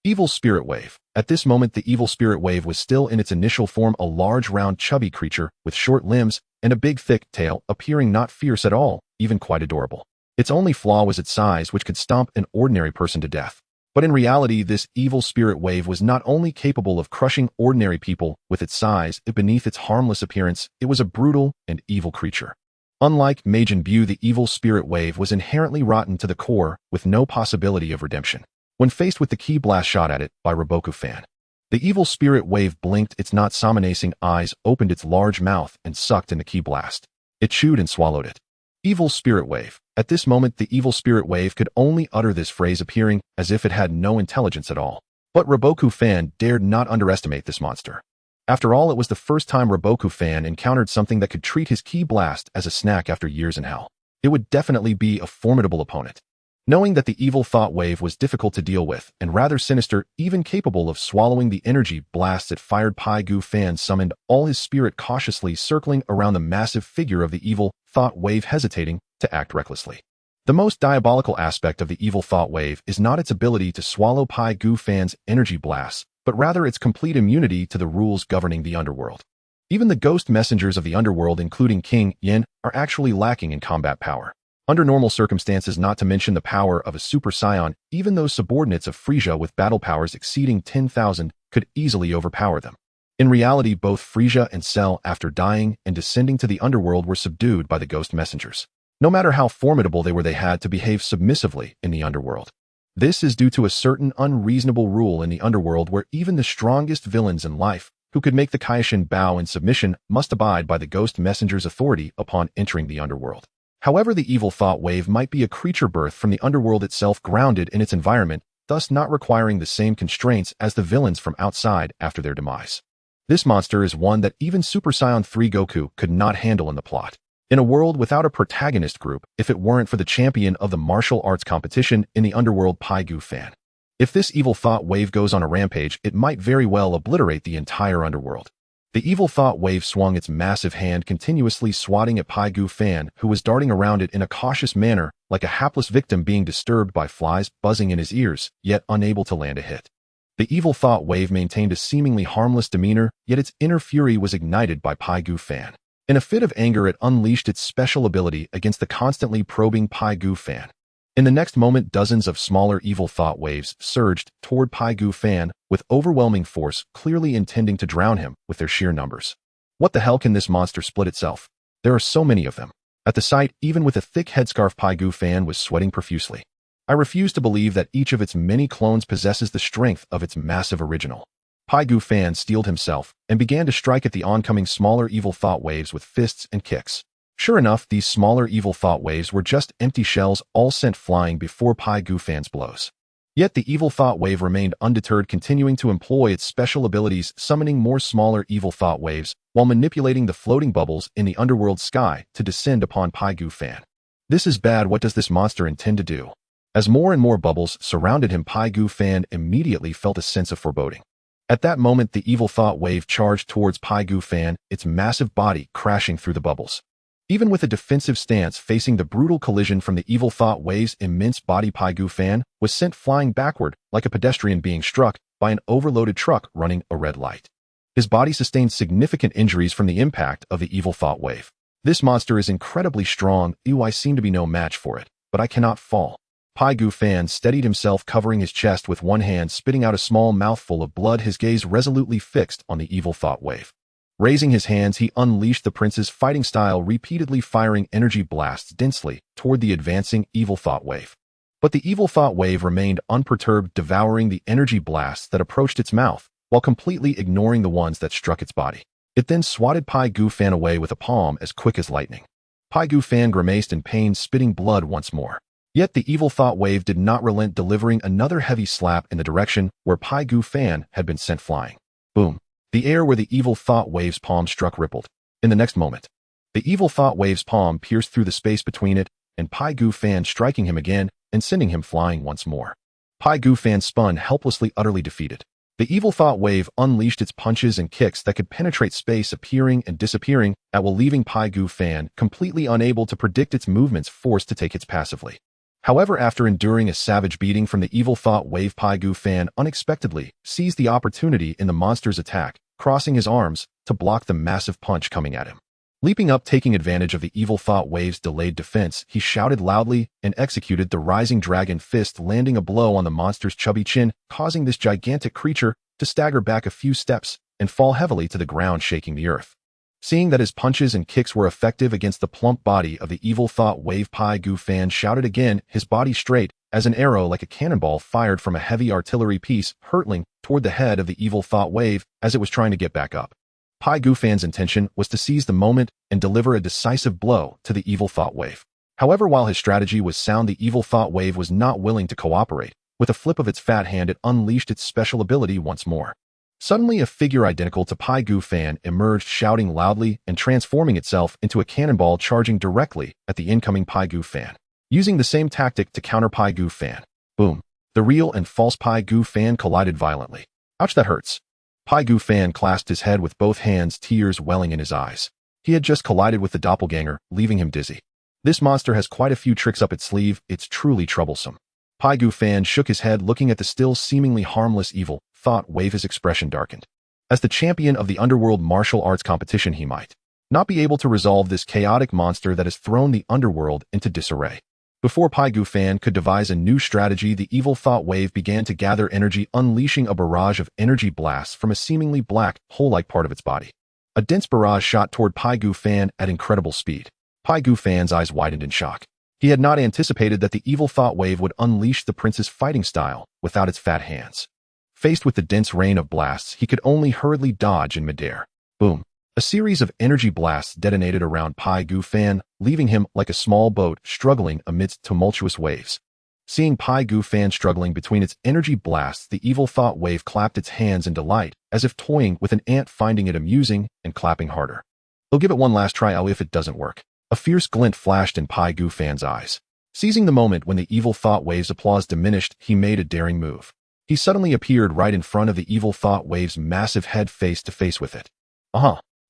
Evil Spirit Wave. At this moment, the Evil Spirit Wave was still in its initial form, a large, round, chubby creature with short limbs and a big, thick tail, appearing not fierce at all, even quite adorable. Its only flaw was its size, which could stomp an ordinary person to death. But in reality, this evil spirit wave was not only capable of crushing ordinary people with its size, beneath its harmless appearance, it was a brutal and evil creature. Unlike Majin Buu, the evil spirit wave was inherently rotten to the core, with no possibility of redemption. When faced with the ki blast shot at it by Reboku Fan, the evil spirit wave blinked its not somanacing eyes, opened its large mouth, and sucked in the ki blast. It chewed and swallowed it. Evil Spirit Wave. At this moment, the evil spirit wave could only utter this phrase, appearing as if it had no intelligence at all. But Reboku Fan dared not underestimate this monster. After all, it was the first time Reboku Fan encountered something that could treat his ki blast as a snack after years in Hell. It would definitely be a formidable opponent. Knowing that the evil thought wave was difficult to deal with and rather sinister, even capable of swallowing the energy blasts it fired, Pai Gu Fan summoned all his spirit, cautiously circling around the massive figure of the evil thought wave, hesitating to act recklessly. The most diabolical aspect of the evil thought wave is not its ability to swallow Pai Gu Fan's energy blasts, but rather its complete immunity to the rules governing the underworld. Even the ghost messengers of the underworld, including King Yin, are actually lacking in combat power. Under normal circumstances, not to mention the power of a Super Saiyan, even those subordinates of Frieza with battle powers exceeding 10,000 could easily overpower them. In reality, both Frieza and Cell, after dying and descending to the underworld, were subdued by the ghost messengers. No matter how formidable they were, they had to behave submissively in the underworld. This is due to a certain unreasonable rule in the underworld where even the strongest villains in life, who could make the Kaioshin bow in submission, must abide by the ghost messenger's authority upon entering the underworld. However, the evil thought wave might be a creature birthed from the underworld itself, grounded in its environment, thus not requiring the same constraints as the villains from outside after their demise. This monster is one that even Super Saiyan 3 Goku could not handle in the plot. In a world without a protagonist group, if it weren't for the champion of the martial arts competition in the underworld, Pai Gu Fan. If this evil thought wave goes on a rampage, it might very well obliterate the entire underworld. The evil thought wave swung its massive hand, continuously swatting at Pai Gu Fan, who was darting around it in a cautious manner, like a hapless victim being disturbed by flies buzzing in his ears, yet unable to land a hit. The evil thought wave maintained a seemingly harmless demeanor, yet its inner fury was ignited by Pai Gu Fan. In a fit of anger, it unleashed its special ability against the constantly probing Pai Gu Fan. In the next moment, dozens of smaller evil thought waves surged toward Pai Gu Fan with overwhelming force, clearly intending to drown him with their sheer numbers. What the hell can this monster split itself? There are so many of them. At the sight, even with a thick headscarf, Pai Gu Fan was sweating profusely. I refuse to believe that each of its many clones possesses the strength of its massive original. Pai Gu Fan steeled himself and began to strike at the oncoming smaller evil thought waves with fists and kicks. Sure enough, these smaller evil thought waves were just empty shells, all sent flying before Pai Gu Fan's blows. Yet the evil thought wave remained undeterred, continuing to employ its special abilities, summoning more smaller evil thought waves while manipulating the floating bubbles in the underworld sky to descend upon Pai Gu Fan. This is bad. What does this monster intend to do? As more and more bubbles surrounded him, Pai Gu Fan immediately felt a sense of foreboding. At that moment, the evil thought wave charged towards Pai Gu Fan, its massive body crashing through the bubbles. Even with a defensive stance facing the brutal collision from the evil thought wave's immense body, Pai Gu Fan was sent flying backward like a pedestrian being struck by an overloaded truck running a red light. His body sustained significant injuries from the impact of the evil thought wave. This monster is incredibly strong. I seem to be no match for it, but I cannot fall. Pai Gu Fan steadied himself, covering his chest with one hand, spitting out a small mouthful of blood, his gaze resolutely fixed on the evil thought wave. Raising his hands, he unleashed the prince's fighting style, repeatedly firing energy blasts densely toward the advancing evil thought wave. But the evil thought wave remained unperturbed, devouring the energy blasts that approached its mouth, while completely ignoring the ones that struck its body. It then swatted Pai Gu Fan away with a palm as quick as lightning. Pai Gu Fan grimaced in pain, spitting blood once more. Yet the evil thought wave did not relent, delivering another heavy slap in the direction where Pai Gu Fan had been sent flying. Boom! The air where the evil thought wave's palm struck rippled. In the next moment, the evil thought wave's palm pierced through the space between it and Pai Gu Fan, striking him again and sending him flying once more. Pai Gu Fan spun helplessly, utterly defeated. The evil thought wave unleashed its punches and kicks that could penetrate space, appearing and disappearing at will, leaving Pai Gu Fan completely unable to predict its movements, forced to take hits passively. However, after enduring a savage beating from the evil thought wave, Pai Gu Fan unexpectedly seized the opportunity in the monster's attack, crossing his arms to block the massive punch coming at him. Leaping up, taking advantage of the evil thought wave's delayed defense, he shouted loudly and executed the rising dragon fist, landing a blow on the monster's chubby chin, causing this gigantic creature to stagger back a few steps and fall heavily to the ground, shaking the earth. Seeing that his punches and kicks were effective against the plump body of the evil thought wave, Pai Gu Fan shouted again, his body straight as an arrow, like a cannonball fired from a heavy artillery piece, hurtling toward the head of the evil thought wave as it was trying to get back up. Pai Gu Fan's intention was to seize the moment and deliver a decisive blow to the evil thought wave. However, while his strategy was sound, the evil thought wave was not willing to cooperate. With a flip of its fat hand, it unleashed its special ability once more. Suddenly, a figure identical to Pai Gu Fan emerged, shouting loudly and transforming itself into a cannonball, charging directly at the incoming Pai Gu Fan. Using the same tactic to counter Pai Gu Fan. Boom! The real and false Pai Gu Fan collided violently. Ouch, that hurts. Pai Gu Fan clasped his head with both hands, tears welling in his eyes. He had just collided with the doppelganger, leaving him dizzy. This monster has quite a few tricks up its sleeve. It's truly troublesome. Pai Gu Fan shook his head, looking at the still seemingly harmless evil thought wave. His expression darkened. As the champion of the underworld martial arts competition, he might not be able to resolve this chaotic monster that has thrown the underworld into disarray. Before Pai Gu Fan could devise a new strategy, the evil thought wave began to gather energy, unleashing a barrage of energy blasts from a seemingly black, hole-like part of its body. A dense barrage shot toward Pai Gu Fan at incredible speed. Pai Gu Fan's eyes widened in shock. He had not anticipated that the evil thought wave would unleash the prince's fighting style without its fat hands. Faced with the dense rain of blasts, he could only hurriedly dodge in midair. Boom! A series of energy blasts detonated around Pai Gu Fan, leaving him like a small boat struggling amidst tumultuous waves. Seeing Pai Gu Fan struggling between its energy blasts, the evil thought wave clapped its hands in delight, as if toying with an ant, finding it amusing and clapping harder. "He'll give it one last try if it doesn't work." A fierce glint flashed in Pai Gu Fan's eyes. Seizing the moment when the evil thought wave's applause diminished, he made a daring move. He suddenly appeared right in front of the evil thought wave's massive head, face to face with it.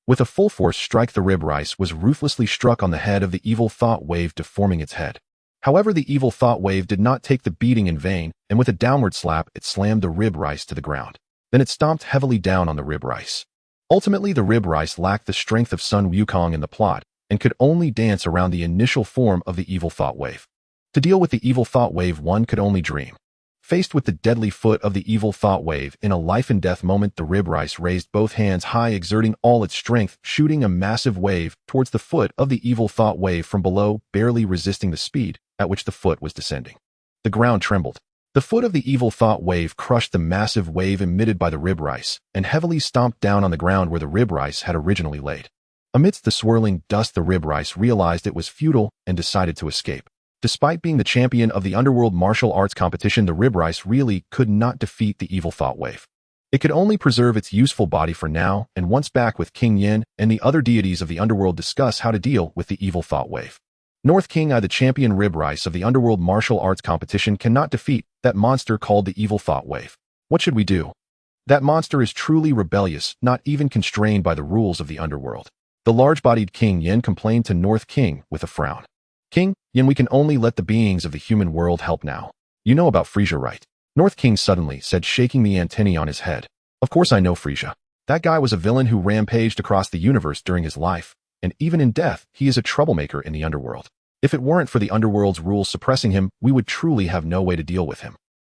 With a full force strike, the rib rice was ruthlessly struck on the head of the evil thought wave, deforming its head. However, the evil thought wave did not take the beating in vain, and with a downward slap, it slammed the rib rice to the ground. Then it stomped heavily down on the rib rice. Ultimately, the rib rice lacked the strength of Sun Wukong in the plot, and could only dance around the initial form of the evil thought wave. To deal with the evil thought wave, one could only dream. Faced with the deadly foot of the evil thought wave, in a life-and-death moment, the rib rice raised both hands high, exerting all its strength, shooting a massive wave towards the foot of the evil thought wave from below, barely resisting the speed at which the foot was descending. The ground trembled. The foot of the evil thought wave crushed the massive wave emitted by the rib rice and heavily stomped down on the ground where the rib rice had originally laid. Amidst the swirling dust, the rib rice realized it was futile and decided to escape. Despite being the champion of the underworld martial arts competition, the rib rice really could not defeat the evil thought wave. It could only preserve its useful body for now, and once back with King Yin and the other deities of the underworld, discuss how to deal with the evil thought wave. North King I, the champion rib rice of the underworld martial arts competition, cannot defeat that monster called the evil thought wave. What should we do? That monster is truly rebellious, not even constrained by the rules of the underworld. The large-bodied King Yin complained to North King with a frown. King Yin, we can only let the beings of the human world help now. You know about Frieza, right? North King suddenly said, shaking the antennae on his head. Of course I know Frieza. That guy was a villain who rampaged across the universe during his life, and even in death, he is a troublemaker in the underworld. If it weren't for the underworld's rules suppressing him, we would truly have no way to deal with him.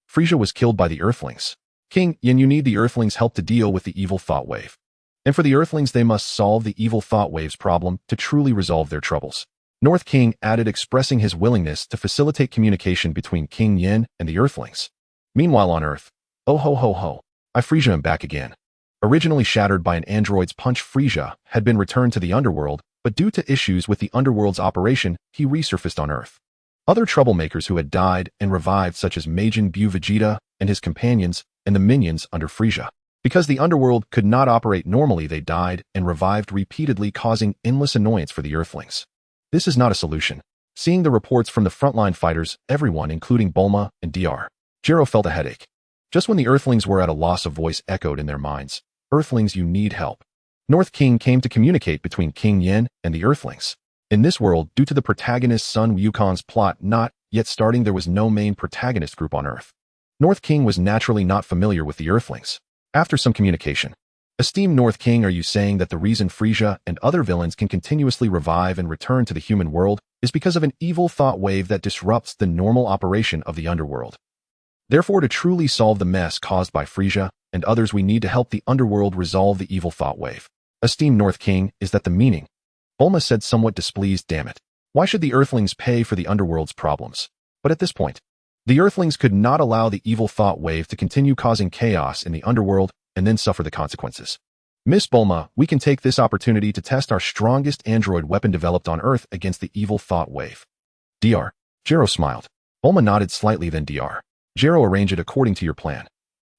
Frieza was killed by the Earthlings. King Yin, you need the Earthlings' help to deal with the evil thought wave. And for the Earthlings, they must solve the evil thought wave's problem to truly resolve their troubles. North King added, expressing his willingness to facilitate communication between King Yin and the Earthlings. Meanwhile on Earth, oh ho ho ho, Frieza am back again. Originally shattered by an android's punch, Frieza had been returned to the underworld, but due to issues with the underworld's operation, he resurfaced on Earth. Other troublemakers who had died and revived, such as Majin Buu Vegeta and his companions, and the minions under Frieza. Because the underworld could not operate normally, they died and revived repeatedly, causing endless annoyance for the Earthlings. This is not a solution. Seeing the reports from the frontline fighters, everyone, including Bulma and Dr. Gero, felt a headache. Just when the Earthlings were at a loss, a voice echoed in their minds. Earthlings, you need help. North King came to communicate between King Yin and the Earthlings. In this world, due to the protagonist Sun Wukon's plot not yet starting, there was no main protagonist group on Earth. North King was naturally not familiar with the Earthlings. After some communication, esteemed North King, are you saying that the reason Frieza and other villains can continuously revive and return to the human world is because of an evil thought wave that disrupts the normal operation of the underworld? Therefore, to truly solve the mess caused by Frieza and others, we need to help the underworld resolve the evil thought wave. Esteemed North King, is that the meaning? Bulma said, somewhat displeased. Damn it. Why should the Earthlings pay for the underworld's problems? But at this point, the Earthlings could not allow the evil thought wave to continue causing chaos in the underworld and then suffer the consequences. Miss Bulma, we can take this opportunity to test our strongest android weapon developed on Earth against the evil thought wave. Dr. Gero smiled. Bulma nodded slightly, then Dr. Gero, arrange it according to your plan.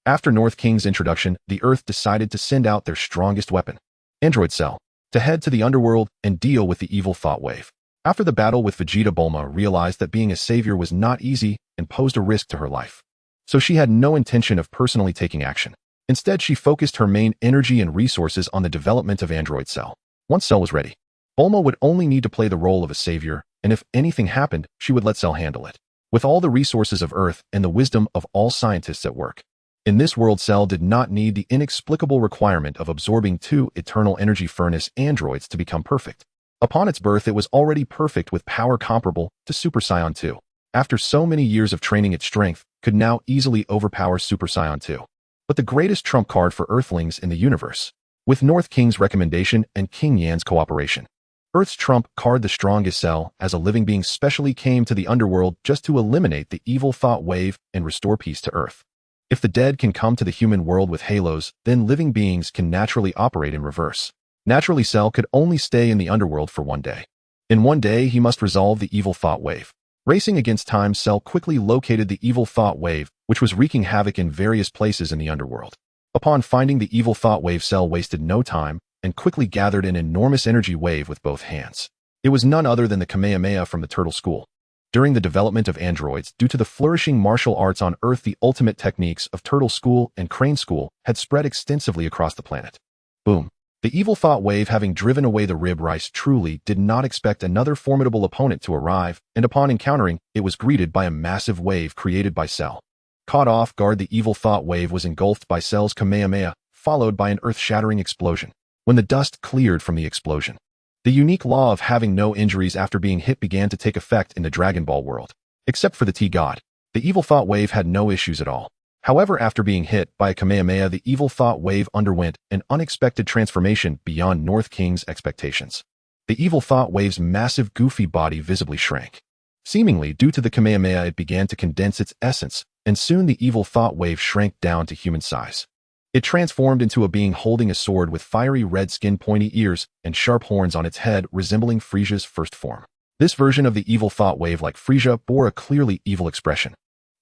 After North King's introduction, the Earth decided to send out their strongest weapon, Android Cell, to head to the underworld and deal with the evil thought wave. After the battle with Vegeta, Bulma realized that being a savior was not easy and posed a risk to her life. So she had no intention of personally taking action. Instead, she focused her main energy and resources on the development of Android Cell. Once Cell was ready, Bulma would only need to play the role of a savior, and if anything happened, she would let Cell handle it. With all the resources of Earth and the wisdom of all scientists at work, in this world, Cell did not need the inexplicable requirement of absorbing 2 eternal energy furnace androids to become perfect. Upon its birth, it was already perfect with power comparable to Super Saiyan 2. After so many years of training, its strength could now easily overpower Super Saiyan 2. But the greatest trump card for Earthlings in the universe, with North King's recommendation and King Yan's cooperation, Earth's trump card, the strongest Cell, as a living being, specially came to the underworld just to eliminate the evil thought wave and restore peace to Earth. If the dead can come to the human world with halos, then living beings can naturally operate in reverse. Naturally, Cell could only stay in the underworld for 1 day. In 1 day, he must resolve the evil thought wave. Racing against time, Cell quickly located the evil thought wave, which was wreaking havoc in various places in the underworld. Upon finding the evil thought wave, Cell wasted no time and quickly gathered an enormous energy wave with both hands. It was none other than the Kamehameha from the Turtle School. During the development of androids, due to the flourishing martial arts on Earth, the ultimate techniques of Turtle School and Crane School had spread extensively across the planet. Boom. The evil thought wave, having driven away the rib rice, truly did not expect another formidable opponent to arrive, and upon encountering, it was greeted by a massive wave created by Cell. Caught off guard, the evil thought wave was engulfed by Cell's Kamehameha, followed by an earth-shattering explosion. When the dust cleared from the explosion, the unique law of having no injuries after being hit began to take effect in the Dragon Ball world. Except for the T-God, the evil thought wave had no issues at all. However, after being hit by a Kamehameha, the evil thought wave underwent an unexpected transformation beyond North King's expectations. The evil thought wave's massive goofy body visibly shrank. Seemingly due to the Kamehameha, it began to condense its essence, and soon the evil thought wave shrank down to human size. It transformed into a being holding a sword with fiery red skin, pointy ears, and sharp horns on its head, resembling Frieza's first form. This version of the evil thought wave, like Frieza, bore a clearly evil expression.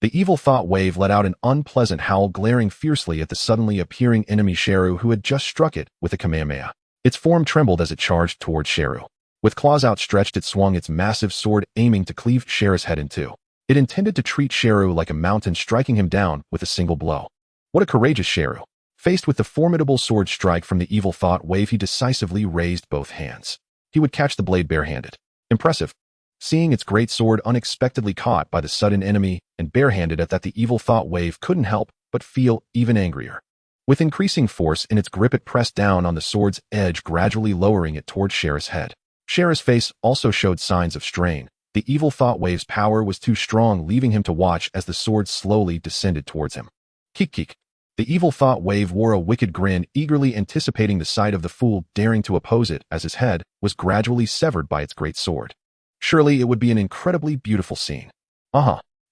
The evil thought wave let out an unpleasant howl, glaring fiercely at the suddenly appearing enemy Sheru, who had just struck it with a Kamehameha. Its form trembled as it charged towards Sheru. With claws outstretched, it swung its massive sword, aiming to cleave Sheru's head in two. It intended to treat Sheru like a mountain, striking him down with a single blow. What a courageous Sheru! Faced with the formidable sword strike from the evil thought wave, he decisively raised both hands. He would catch the blade barehanded. Impressive. Seeing its great sword unexpectedly caught by the sudden enemy and barehanded at that, the evil thought wave couldn't help but feel even angrier. With increasing force in its grip, it pressed down on the sword's edge, gradually lowering it towards Sheru's head. Sheru's face also showed signs of strain. The evil thought wave's power was too strong, leaving him to watch as the sword slowly descended towards him. Keek. The evil thought wave wore a wicked grin, eagerly anticipating the sight of the fool daring to oppose it, as his head was gradually severed by its great sword. Surely it would be an incredibly beautiful scene.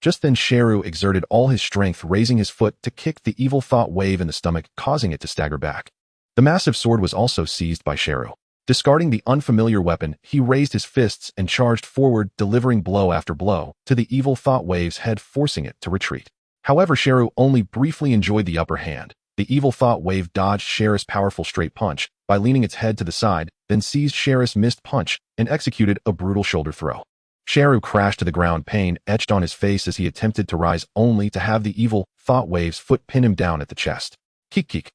Just then Sheru exerted all his strength, raising his foot to kick the evil thought wave in the stomach, causing it to stagger back. The massive sword was also seized by Sheru. Discarding the unfamiliar weapon, he raised his fists and charged forward, delivering blow after blow to the evil thought wave's head, forcing it to retreat. However, Sheru only briefly enjoyed the upper hand. The evil thought wave dodged Sheru's powerful straight punch by leaning its head to the side, then seized Sheru's missed punch and executed a brutal shoulder throw. Sheru crashed to the ground, pain etched on his face as he attempted to rise, only to have the evil thought wave's foot pin him down at the chest. Keek.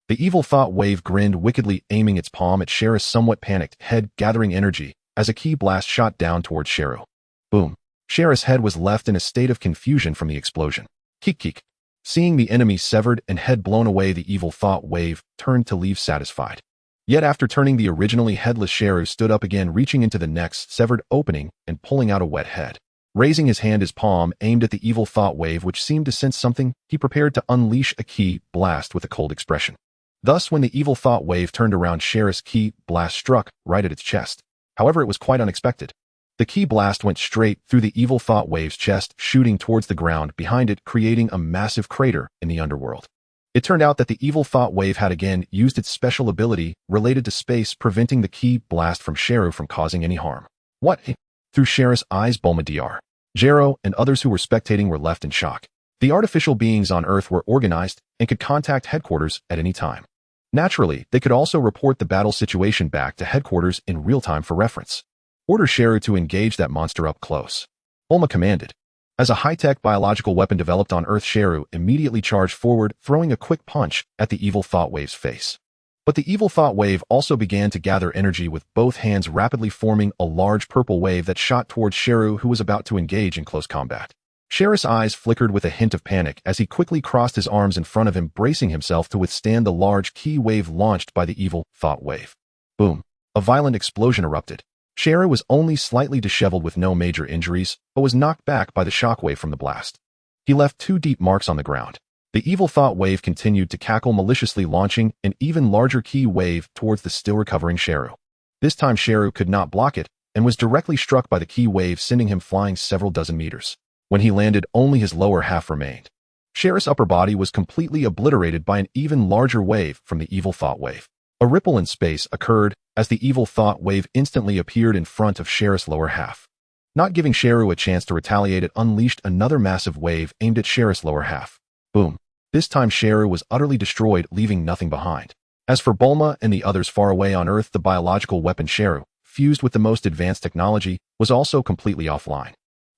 The evil thought wave grinned wickedly, aiming its palm at Sheru's somewhat panicked head, gathering energy as a ki blast shot down towards Sheru. Boom. Sheru's head was left in a state of confusion from the explosion. Keek. Seeing the enemy severed and head blown away, the evil thought wave turned to leave satisfied. Yet after turning, the originally headless Sheru stood up again, reaching into the next severed opening and pulling out a wet head. Raising his hand, his palm aimed at the evil thought wave, which seemed to sense something, he prepared to unleash a ki blast with a cold expression. Thus, when the evil thought wave turned around, Sheru's ki blast struck right at its chest. However, it was quite unexpected. The ki blast went straight through the evil thought wave's chest, shooting towards the ground behind it, creating a massive crater in the underworld. It turned out that the evil thought wave had again used its special ability related to space, preventing the ki blast from Sheru from causing any harm. What? Through Sheru's eyes, Bulma Dr. Gero and others who were spectating were left in shock. The artificial beings on Earth were organized and could contact headquarters at any time. Naturally, they could also report the battle situation back to headquarters in real time for reference. Order Sheru to engage that monster up close. Bulma commanded. As a high-tech biological weapon developed on Earth, Sheru immediately charged forward, throwing a quick punch at the evil thought wave's face. But the evil thought wave also began to gather energy, with both hands rapidly forming a large purple wave that shot towards Sheru, who was about to engage in close combat. Sheru's eyes flickered with a hint of panic as he quickly crossed his arms in front of him, bracing himself to withstand the large ki wave launched by the evil thought wave. Boom! A violent explosion erupted. Sheru was only slightly disheveled with no major injuries, but was knocked back by the shockwave from the blast. He left 2 deep marks on the ground. The evil thought wave continued to cackle maliciously, launching an even larger ki wave towards the still recovering Sheru. This time Sheru could not block it and was directly struck by the ki wave, sending him flying several dozen meters. When he landed, only his lower half remained. Sheru's upper body was completely obliterated by an even larger wave from the evil thought wave. A ripple in space occurred as the evil thought wave instantly appeared in front of Sheru's lower half. Not giving Sheru a chance to retaliate, it unleashed another massive wave aimed at Sheru's lower half. Boom. This time Sheru was utterly destroyed, leaving nothing behind. As for Bulma and the others far away on Earth, the biological weapon Sheru, fused with the most advanced technology, was also completely offline.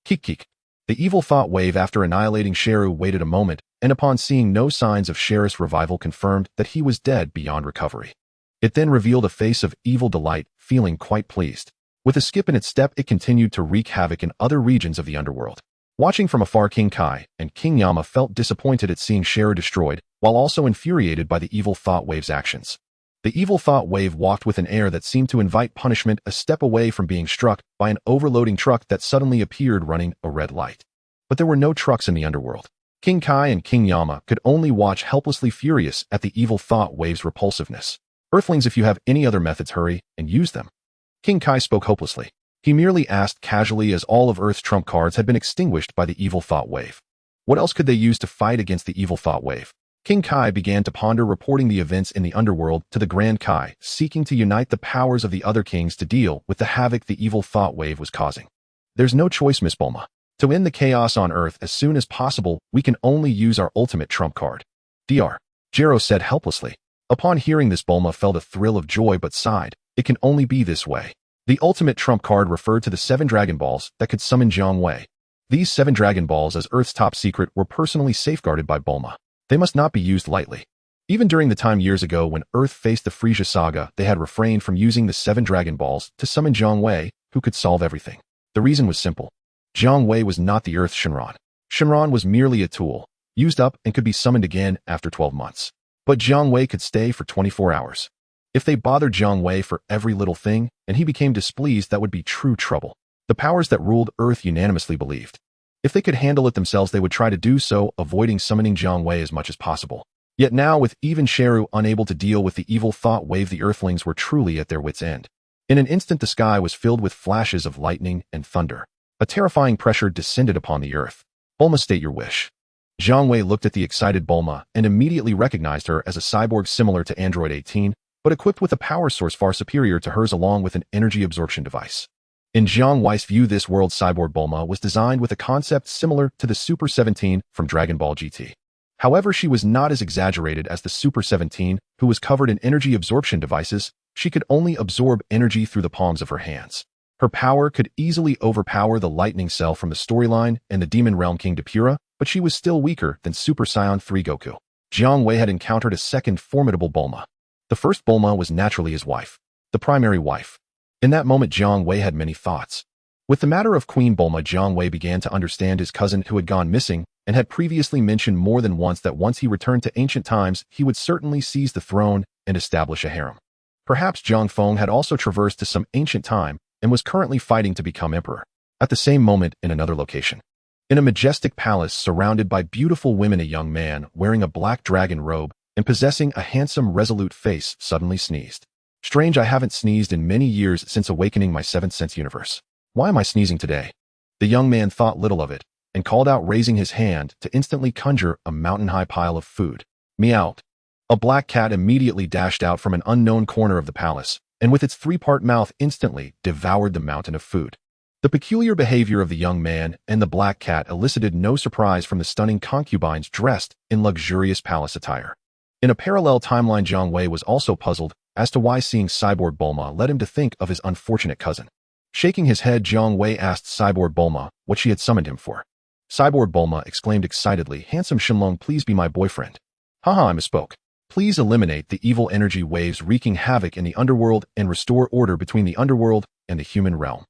Keek. The evil thought wave, after annihilating Sheru, waited a moment, and upon seeing no signs of Sheru's revival, confirmed that he was dead beyond recovery. It then revealed a face of evil delight, feeling quite pleased. With a skip in its step, it continued to wreak havoc in other regions of the underworld. Watching from afar, King Kai and King Yama felt disappointed at seeing Sheru destroyed, while also infuriated by the evil thought wave's actions. The evil thought wave walked with an air that seemed to invite punishment, a step away from being struck by an overloading truck that suddenly appeared running a red light. but there were no trucks in the underworld. King Kai and King Yama could only watch helplessly furious at the evil thought wave's repulsiveness. Earthlings, if you have any other methods, hurry and use them. King Kai spoke hopelessly. He merely asked casually as all of Earth's trump cards had been extinguished by the evil thought wave. What else could they use to fight against the evil thought wave? King Kai began to ponder, reporting the events in the underworld to the Grand Kai, seeking to unite the powers of the other kings to deal with the havoc the evil thought wave was causing. There's no choice, Miss Bulma. To end the chaos on Earth as soon as possible, we can only use our ultimate trump card. Dr. Gero said helplessly. Upon hearing this, Bulma felt a thrill of joy but sighed. It can only be this way. The ultimate trump card referred to the 7 Dragon Balls that could summon Jiang Wei. These 7 Dragon Balls, as Earth's top secret, were personally safeguarded by Bulma. They must not be used lightly. Even during the time years ago when Earth faced the Frieza saga, they had refrained from using the 7 Dragon Balls to summon Jiang Wei, who could solve everything. The reason was simple. Jiang Wei was not the Earth Shenron. Shenron was merely a tool, used up and could be summoned again after 12 months. But Jiang Wei could stay for 24 hours. If they bothered Jiang Wei for every little thing, and he became displeased, that would be true trouble. The powers that ruled Earth unanimously believed. If they could handle it themselves, they would try to do so, avoiding summoning Jiang Wei as much as possible. Yet now, with even Sheru unable to deal with the evil thought wave, the Earthlings were truly at their wits' end. In an instant, the sky was filled with flashes of lightning and thunder. A terrifying pressure descended upon the Earth. Bulma, state your wish. Jiang Wei looked at the excited Bulma and immediately recognized her as a cyborg similar to Android 18, but equipped with a power source far superior to hers, along with an energy absorption device. In Jiang Wei's view, this world cyborg Bulma was designed with a concept similar to the Super 17 from Dragon Ball GT. However, she was not as exaggerated as the Super 17, who was covered in energy absorption devices. She could only absorb energy through the palms of her hands. Her power could easily overpower the lightning cell from the storyline and the Demon Realm King Depura, but she was still weaker than Super Saiyan 3 Goku. Jiang Wei had encountered a second formidable Bulma. The first Bulma was naturally his wife, the primary wife. In that moment, Jiang Wei had many thoughts. With the matter of Queen Bulma, Jiang Wei began to understand his cousin who had gone missing and had previously mentioned more than once that once he returned to ancient times, he would certainly seize the throne and establish a harem. Perhaps Zhang Feng had also traversed to some ancient time and was currently fighting to become emperor. At the same moment, in another location. In a majestic palace surrounded by beautiful women, a young man wearing a black dragon robe and possessing a handsome, resolute face suddenly sneezed. Strange, I haven't sneezed in many years since awakening my 7th sense universe. Why am I sneezing today? The young man thought little of it and called out, raising his hand to instantly conjure a mountain-high pile of food. Meow. A black cat immediately dashed out from an unknown corner of the palace, and with its 3-part mouth instantly devoured the mountain of food. The peculiar behavior of the young man and the black cat elicited no surprise from the stunning concubines dressed in luxurious palace attire. In a parallel timeline, Jiang Wei was also puzzled as to why seeing Cyborg Bulma led him to think of his unfortunate cousin. Shaking his head, Jiang Wei asked Cyborg Bulma what she had summoned him for. Cyborg Bulma exclaimed excitedly, "Handsome Shenlong, please be my boyfriend." Haha, I misspoke. Please eliminate the evil energy waves wreaking havoc in the underworld and restore order between the underworld and the human realm.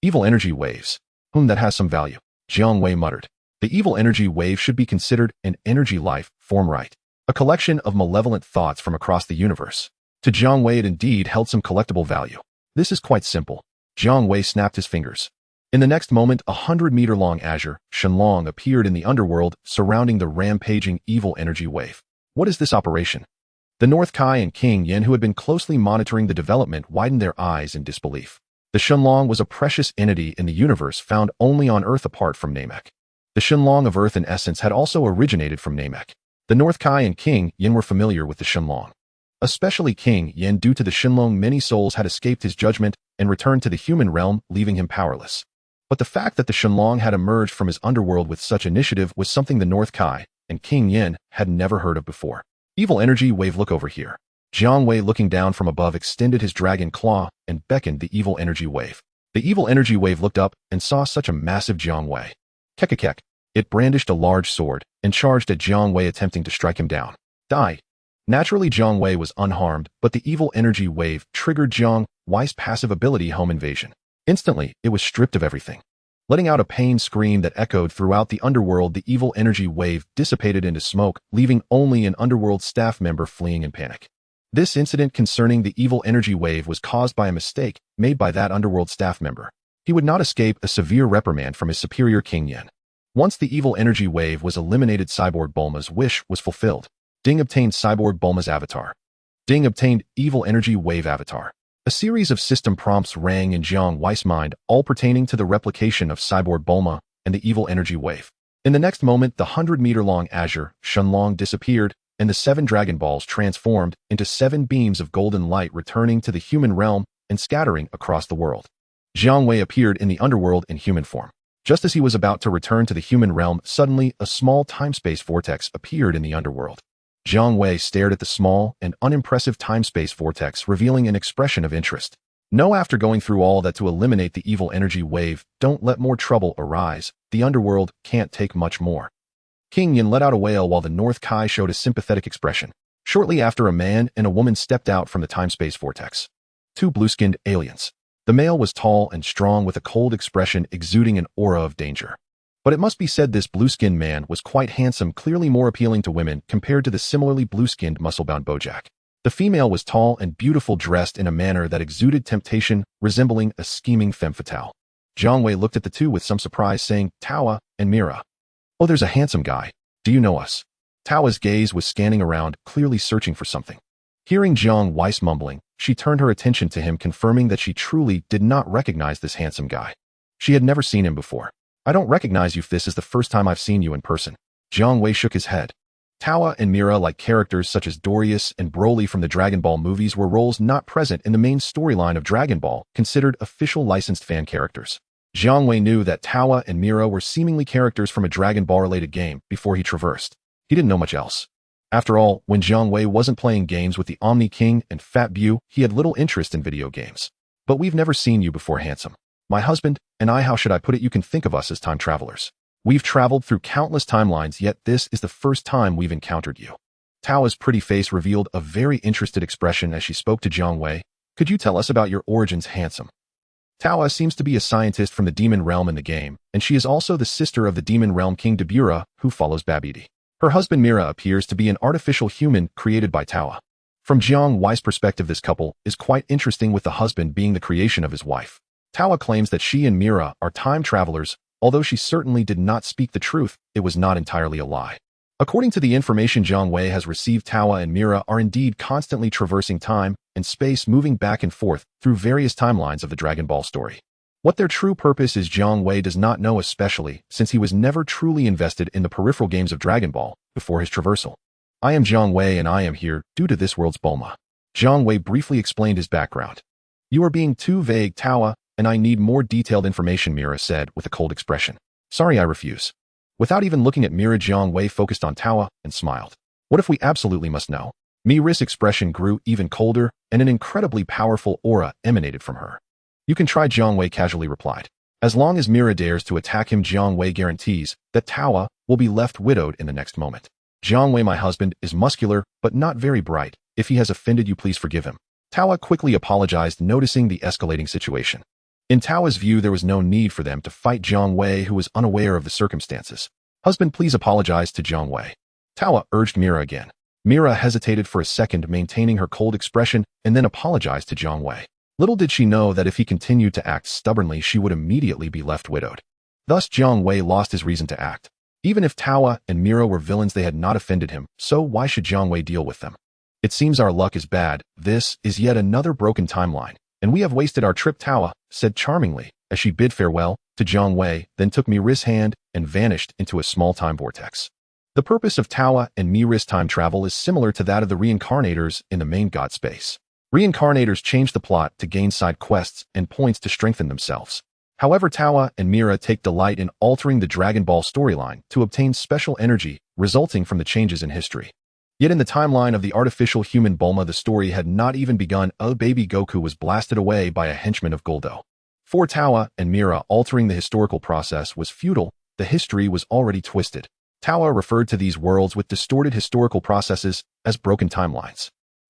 Evil energy waves. That has some value. Jiang Wei muttered. The evil energy wave should be considered an energy life form, right? A collection of malevolent thoughts from across the universe. To Jiang Wei, it indeed held some collectible value. This is quite simple. Jiang Wei snapped his fingers. In the next moment, 100-meter-long azure Shenlong appeared in the underworld, surrounding the rampaging evil energy wave. What is this operation? The North Kai and King Yin, who had been closely monitoring the development, widened their eyes in disbelief. The Shenlong was a precious entity in the universe found only on Earth apart from Namek. The Shenlong of Earth in essence had also originated from Namek. The North Kai and King Yin were familiar with the Shenlong. Especially King Yin, due to the Shenlong, many souls had escaped his judgment and returned to the human realm, leaving him powerless. But the fact that the Shenlong had emerged from his underworld with such initiative was something the North Kai and King Yin had never heard of before. Evil energy wave, look over here. Jiang Wei, looking down from above, extended his dragon claw and beckoned the evil energy wave. The evil energy wave looked up and saw such a massive Jiang Wei. Kekekek. It brandished a large sword and charged at Jiang Wei, attempting to strike him down. Die. Naturally, Jiang Wei was unharmed, but the evil energy wave triggered Jiang Wei's passive ability, Home Invasion. Instantly, it was stripped of everything. Letting out a pained scream that echoed throughout the underworld, the evil energy wave dissipated into smoke, leaving only an underworld staff member fleeing in panic. This incident concerning the evil energy wave was caused by a mistake made by that underworld staff member. He would not escape a severe reprimand from his superior King Yin. Once the evil energy wave was eliminated, Cyborg Bulma's wish was fulfilled. Ding obtained Cyborg Bulma's avatar. Ding obtained evil energy wave avatar. A series of system prompts rang in Jiang Wei's mind, all pertaining to the replication of Cyborg Bulma and the evil energy wave. In the next moment, the 100-meter-long Azure Shenlong disappeared, and the 7 Dragon Balls transformed into 7 beams of golden light, returning to the human realm and scattering across the world. Jiang Wei appeared in the underworld in human form. Just as he was about to return to the human realm, suddenly a small time-space vortex appeared in the underworld. Jiang Wei stared at the small and unimpressive time-space vortex, revealing an expression of interest. No, after going through all that to eliminate the evil energy wave, don't let more trouble arise. The underworld can't take much more. King Yin let out a wail while the North Kai showed a sympathetic expression. Shortly after, a man and a woman stepped out from the time-space vortex. 2 blue-skinned aliens. The male was tall and strong with a cold expression, exuding an aura of danger. But it must be said this blue-skinned man was quite handsome, clearly more appealing to women compared to the similarly blue-skinned muscle-bound Bojack. The female was tall and beautiful, dressed in a manner that exuded temptation, resembling a scheming femme fatale. Jiang Wei looked at the two with some surprise, saying, "Tawa and Mira. Oh, there's a handsome guy. Do you know us?" Tawa's gaze was scanning around, clearly searching for something. Hearing Jiang Wei's mumbling, she turned her attention to him, confirming that she truly did not recognize this handsome guy. She had never seen him before. "I don't recognize you. This is the first time I've seen you in person." Jiang Wei shook his head. Tawa and Mira, like characters such as Dorius and Broly from the Dragon Ball movies, were roles not present in the main storyline of Dragon Ball, considered official licensed fan characters. Jiang Wei knew that Tawa and Mira were seemingly characters from a Dragon Ball-related game before he traversed. He didn't know much else. After all, when Jiang Wei wasn't playing games with the Omni King and Fat Bu, he had little interest in video games. "But we've never seen you before, handsome. My husband and I, how should I put it, you can think of us as time travelers. We've traveled through countless timelines, yet this is the first time we've encountered you." Tao's pretty face revealed a very interested expression as she spoke to Jiang Wei. "Could you tell us about your origins, handsome?" Tawa seems to be a scientist from the demon realm in the game, and she is also the sister of the demon realm king Dabura, who follows Babidi. Her husband Mira appears to be an artificial human created by Tawa. From Jiang Wei's perspective, this couple is quite interesting, with the husband being the creation of his wife. Tawa claims that she and Mira are time travelers. Although she certainly did not speak the truth, it was not entirely a lie. According to the information Jiang Wei has received, Tawa and Mira are indeed constantly traversing time and space, moving back and forth through various timelines of the Dragon Ball story. What their true purpose is, Jiang Wei does not know, especially since he was never truly invested in the peripheral games of Dragon Ball before his traversal. "I am Jiang Wei and I am here due to this world's Bulma." Jiang Wei briefly explained his background. "You are being too vague, Tawa, and I need more detailed information," Mira said with a cold expression. "Sorry, I refuse." Without even looking at Mira, Jiang Wei focused on Tawa and smiled. "What if we absolutely must know?" Mira's expression grew even colder, and an incredibly powerful aura emanated from her. "You can try," Jiang Wei casually replied. As long as Mira dares to attack him, Jiang Wei guarantees that Tawa will be left widowed in the next moment. "Jiang Wei, my husband, is muscular, but not very bright. If he has offended you, please forgive him." Tawa quickly apologized, noticing the escalating situation. In Tao's view, there was no need for them to fight Jiang Wei, who was unaware of the circumstances. "Husband, please apologize to Jiang Wei." Tawa urged Mira again. Mira hesitated for a second, maintaining her cold expression, and then apologized to Jiang Wei. Little did she know that if he continued to act stubbornly, she would immediately be left widowed. Thus, Jiang Wei lost his reason to act. Even if Tawa and Mira were villains, they had not offended him, so why should Jiang Wei deal with them? "It seems our luck is bad. This is yet another broken timeline, and we have wasted our trip," Tawa said charmingly as she bid farewell to Jiang Wei, then took Mira's hand and vanished into a small time vortex. The purpose of Tawa and Mira's time travel is similar to that of the reincarnators in the main god space. Reincarnators change the plot to gain side quests and points to strengthen themselves. However, Tawa and Mira take delight in altering the Dragon Ball storyline to obtain special energy resulting from the changes in history. Yet in the timeline of the artificial human Bulma, the story had not even begun. A baby Goku was blasted away by a henchman of Goldo. For Tawa and Mira, altering the historical process was futile. The history was already twisted. Tawa referred to these worlds with distorted historical processes as broken timelines.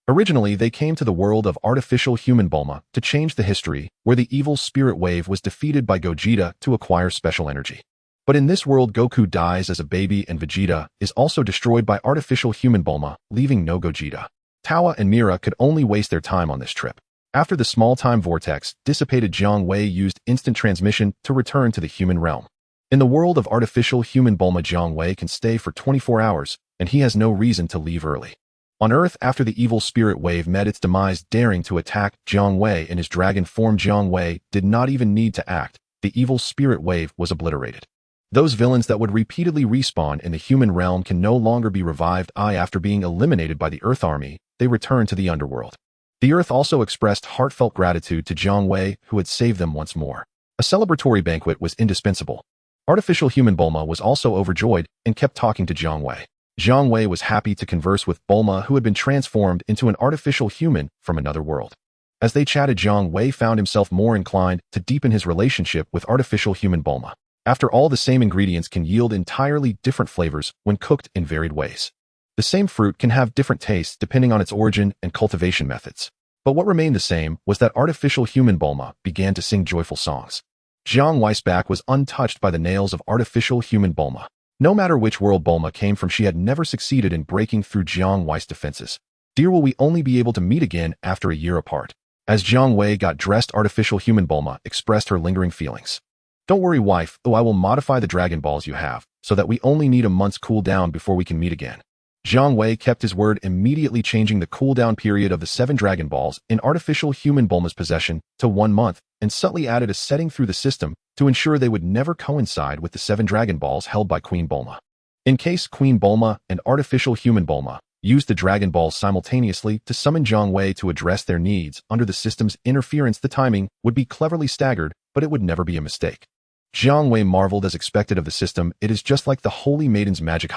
Originally, they came to the world of artificial human Bulma to change the history, where the evil spirit wave was defeated by Gogeta to acquire special energy. But in this world, Goku dies as a baby and Vegeta is also destroyed by artificial human Bulma, leaving no Gogeta. Tawa and Mira could only waste their time on this trip. After the small time vortex dissipated, Jiang Wei used instant transmission to return to the human realm. In the world of artificial human Bulma, Jiang Wei can stay for 24 hours, and he has no reason to leave early. On Earth, after the evil spirit wave met its demise daring to attack Jiang Wei in his dragon form, Jiang Wei did not even need to act. The evil spirit wave was obliterated. Those villains that would repeatedly respawn in the human realm can no longer be revived. After being eliminated by the Earth Army, they returned to the underworld. The Earth also expressed heartfelt gratitude to Jiang Wei, who had saved them once more. A celebratory banquet was indispensable. Artificial human Bulma was also overjoyed and kept talking to Jiang Wei. Jiang Wei was happy to converse with Bulma, who had been transformed into an artificial human from another world. As they chatted, Jiang Wei found himself more inclined to deepen his relationship with artificial human Bulma. After all, the same ingredients can yield entirely different flavors when cooked in varied ways. The same fruit can have different tastes depending on its origin and cultivation methods. But what remained the same was that artificial human Bulma began to sing joyful songs. Jiang Wei's back was untouched by the nails of artificial human Bulma. No matter which world Bulma came from, she had never succeeded in breaking through Jiang Wei's defenses. Dear, will we only be able to meet again after a year apart? As Jiang Wei got dressed, artificial human Bulma expressed her lingering feelings. Don't worry, wife, I will modify the Dragon Balls you have, so that we only need a month's cooldown before we can meet again. Jiang Wei kept his word, immediately changing the cooldown period of the 7 Dragon Balls in artificial human Bulma's possession to 1 month, and subtly added a setting through the system to ensure they would never coincide with the 7 Dragon Balls held by Queen Bulma. In case Queen Bulma and artificial human Bulma used the Dragon Balls simultaneously to summon Jiang Wei to address their needs under the system's interference, the timing would be cleverly staggered, but it would never be a mistake. Jiang Wei marveled as expected of the system. It is just like the Holy Maiden's magic.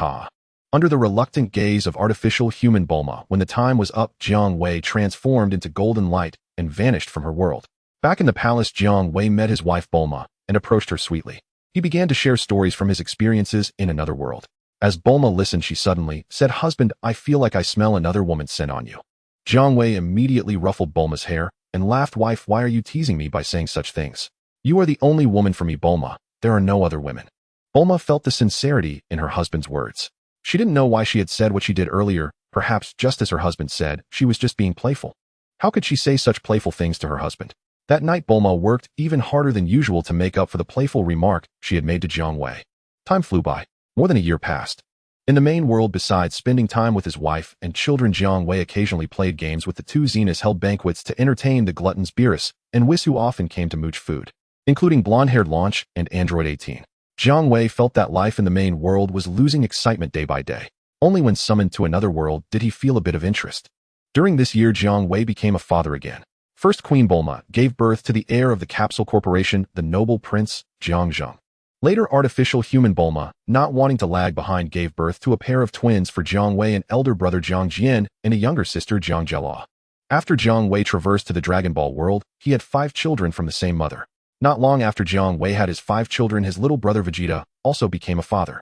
Under the reluctant gaze of artificial human Bulma, when the time was up, Jiang Wei transformed into golden light and vanished from her world. Back in the palace, Jiang Wei met his wife Bulma and approached her sweetly. He began to share stories from his experiences in another world. As Bulma listened, she suddenly said, "Husband, I feel like I smell another woman's scent on you." Jiang Wei immediately ruffled Bulma's hair and laughed. "Wife, why are you teasing me by saying such things? You are the only woman for me, Bulma. There are no other women." Bulma felt the sincerity in her husband's words. She didn't know why she had said what she did earlier. Perhaps, just as her husband said, she was just being playful. How could she say such playful things to her husband? That night, Bulma worked even harder than usual to make up for the playful remark she had made to Jiang Wei. Time flew by. More than a year passed. In the main world, besides spending time with his wife and children, Jiang Wei occasionally played games with the 2 Xenas, held banquets to entertain the gluttons Beerus and Whis, who often came to mooch food, including blonde-haired Launch and Android 18. Jiang Wei felt that life in the main world was losing excitement day by day. Only when summoned to another world did he feel a bit of interest. During this year, Jiang Wei became a father again. First, Queen Bulma gave birth to the heir of the Capsule Corporation, the noble prince, Jiang Zheng. Later, artificial human Bulma, not wanting to lag behind, gave birth to a pair of twins for Jiang Wei, an elder brother Jiang Jian and a younger sister Jiang Jiala. After Jiang Wei traversed to the Dragon Ball world, he had 5 children from the same mother. Not long after Jiang Wei had his 5 children, his little brother Vegeta also became a father.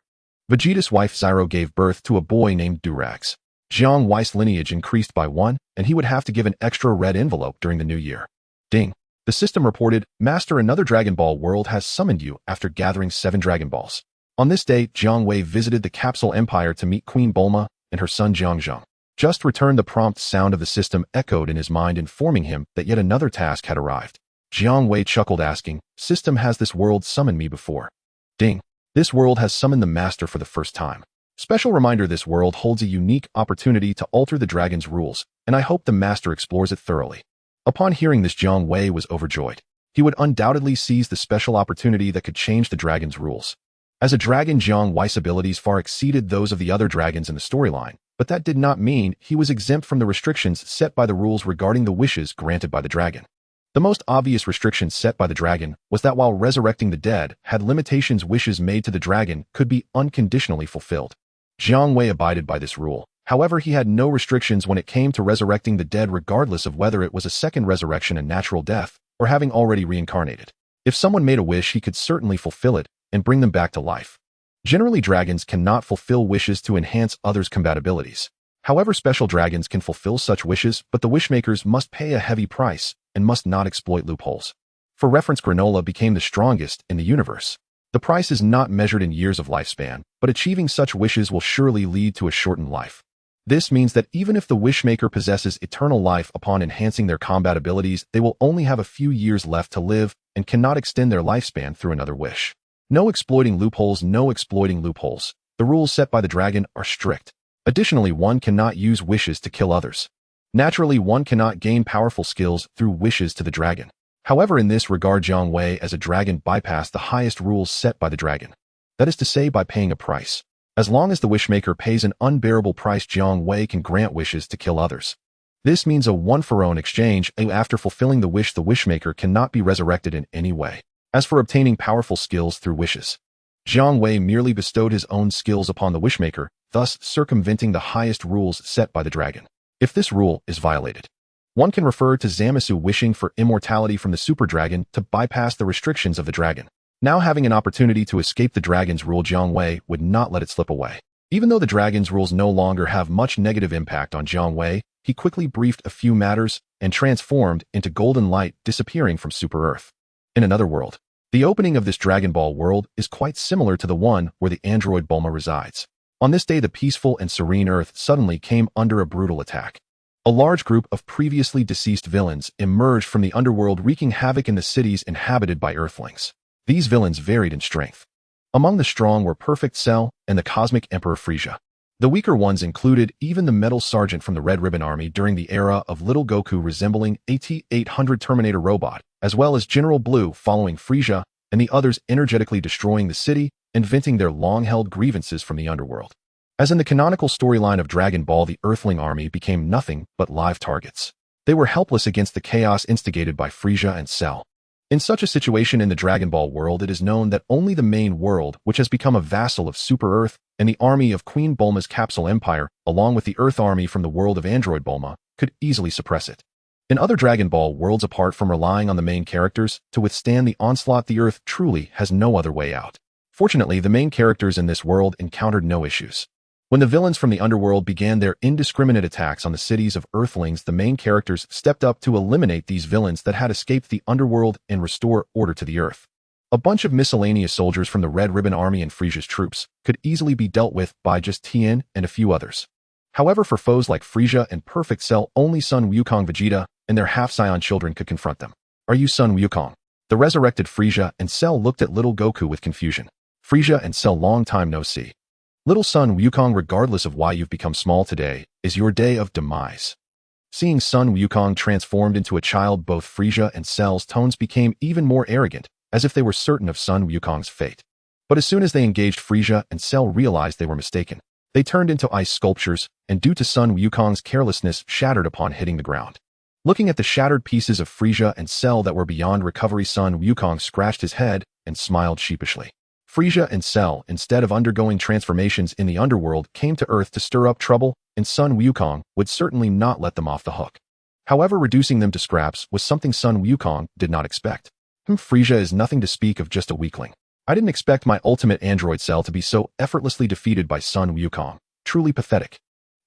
Vegeta's wife Zyro gave birth to a boy named Durax. Jiang Wei's lineage increased by 1, and he would have to give an extra red envelope during the new year. Ding. The system reported, "Master, another Dragon Ball world has summoned you after gathering 7 Dragon Balls." On this day, Jiang Wei visited the Capsule Empire to meet Queen Bulma and her son Jiang Zheng. Just returned. The prompt sound of the system echoed in his mind, informing him that yet another task had arrived. Jiang Wei chuckled, asking, "System, has this world summoned me before?" Ding. This world has summoned the Master for the first time. Special reminder, this world holds a unique opportunity to alter the dragon's rules, and I hope the Master explores it thoroughly. Upon hearing this, Jiang Wei was overjoyed. He would undoubtedly seize the special opportunity that could change the dragon's rules. As a dragon, Jiang Wei's abilities far exceeded those of the other dragons in the storyline, but that did not mean he was exempt from the restrictions set by the rules regarding the wishes granted by the dragon. The most obvious restriction set by the dragon was that while resurrecting the dead had limitations, wishes made to the dragon could be unconditionally fulfilled. Jiang Wei abided by this rule. However, he had no restrictions when it came to resurrecting the dead, regardless of whether it was a second resurrection and natural death, or having already reincarnated. If someone made a wish, he could certainly fulfill it and bring them back to life. Generally, dragons cannot fulfill wishes to enhance others' compatibilities. However, special dragons can fulfill such wishes, but the wishmakers must pay a heavy price and must not exploit loopholes. For reference, granola became the strongest in the universe. The price is not measured in years of lifespan, but achieving such wishes will surely lead to a shortened life. This means that even if the wishmaker possesses eternal life upon enhancing their combat abilities, they will only have a few years left to live and cannot extend their lifespan through another wish. No exploiting loopholes, no exploiting loopholes. The rules set by the dragon are strict. Additionally, one cannot use wishes to kill others. Naturally, one cannot gain powerful skills through wishes to the dragon. However, in this regard, Jiang Wei as a dragon bypassed the highest rules set by the dragon. That is to say, by paying a price. As long as the wishmaker pays an unbearable price, Jiang Wei can grant wishes to kill others. This means a one-for-one exchange, and after fulfilling the wish, the wishmaker cannot be resurrected in any way. As for obtaining powerful skills through wishes, Jiang Wei merely bestowed his own skills upon the wishmaker, thus circumventing the highest rules set by the dragon. If this rule is violated, one can refer to Zamasu wishing for immortality from the super dragon to bypass the restrictions of the dragon. Now having an opportunity to escape the dragon's rule, Jiang Wei would not let it slip away. Even though the dragon's rules no longer have much negative impact on Jiang Wei, he quickly briefed a few matters and transformed into golden light, disappearing from Super Earth. In another world, the opening of this Dragon Ball world is quite similar to the one where the android Bulma resides. On this day, the peaceful and serene Earth suddenly came under a brutal attack. A large group of previously deceased villains emerged from the underworld, wreaking havoc in the cities inhabited by Earthlings. These villains varied in strength. Among the strong were Perfect Cell and the Cosmic Emperor Frieza. The weaker ones included even the Metal Sergeant from the Red Ribbon Army during the era of Little Goku, resembling a T-800 Terminator robot, as well as General Blue following Frieza, and the others energetically destroying the city and venting their long-held grievances from the underworld. As in the canonical storyline of Dragon Ball, the Earthling army became nothing but live targets. They were helpless against the chaos instigated by Frieza and Cell. In such a situation in the Dragon Ball world, it is known that only the main world, which has become a vassal of Super Earth, and the army of Queen Bulma's Capsule Empire, along with the Earth army from the world of Android Bulma, could easily suppress it. In other Dragon Ball worlds, apart from relying on the main characters to withstand the onslaught, the Earth truly has no other way out. Fortunately, the main characters in this world encountered no issues. When the villains from the underworld began their indiscriminate attacks on the cities of Earthlings, the main characters stepped up to eliminate these villains that had escaped the underworld and restore order to the Earth. A bunch of miscellaneous soldiers from the Red Ribbon Army and Frieza's troops could easily be dealt with by just Tien and a few others. However, for foes like Frieza and Perfect Cell, only Son Wukong, Vegeta, and their half-Saiyan children could confront them. Are you Son Wukong? The resurrected Frieza and Cell looked at little Goku with confusion. Frieza and Cell, long time no see. Little Son Wukong, regardless of why you've become small, today is your day of demise. Seeing Son Wukong transformed into a child, both Frieza and Cell's tones became even more arrogant, as if they were certain of Son Wukong's fate. But as soon as they engaged, Frieza and Cell realized they were mistaken. They turned into ice sculptures, and due to Son Wukong's carelessness, shattered upon hitting the ground. Looking at the shattered pieces of Frieza and Cell that were beyond recovery, Son Wukong scratched his head and smiled sheepishly. Frieza and Cell, instead of undergoing transformations in the underworld, came to Earth to stir up trouble, and Son Wukong would certainly not let them off the hook. However, reducing them to scraps was something Son Wukong did not expect. Frieza is nothing to speak of, just a weakling. I didn't expect my ultimate android Cell to be so effortlessly defeated by Son Wukong. Truly pathetic.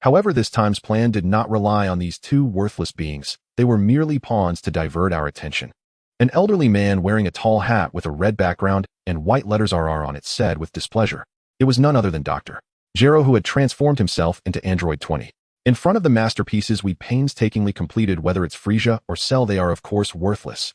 However, this time's plan did not rely on these two worthless beings. They were merely pawns to divert our attention. An elderly man wearing a tall hat with a red background and white letters RR on it said with displeasure. It was none other than Dr. Gero, who had transformed himself into Android 20. In front of the masterpieces we painstakingly completed, whether it's Frieza or Cell, they are of course worthless.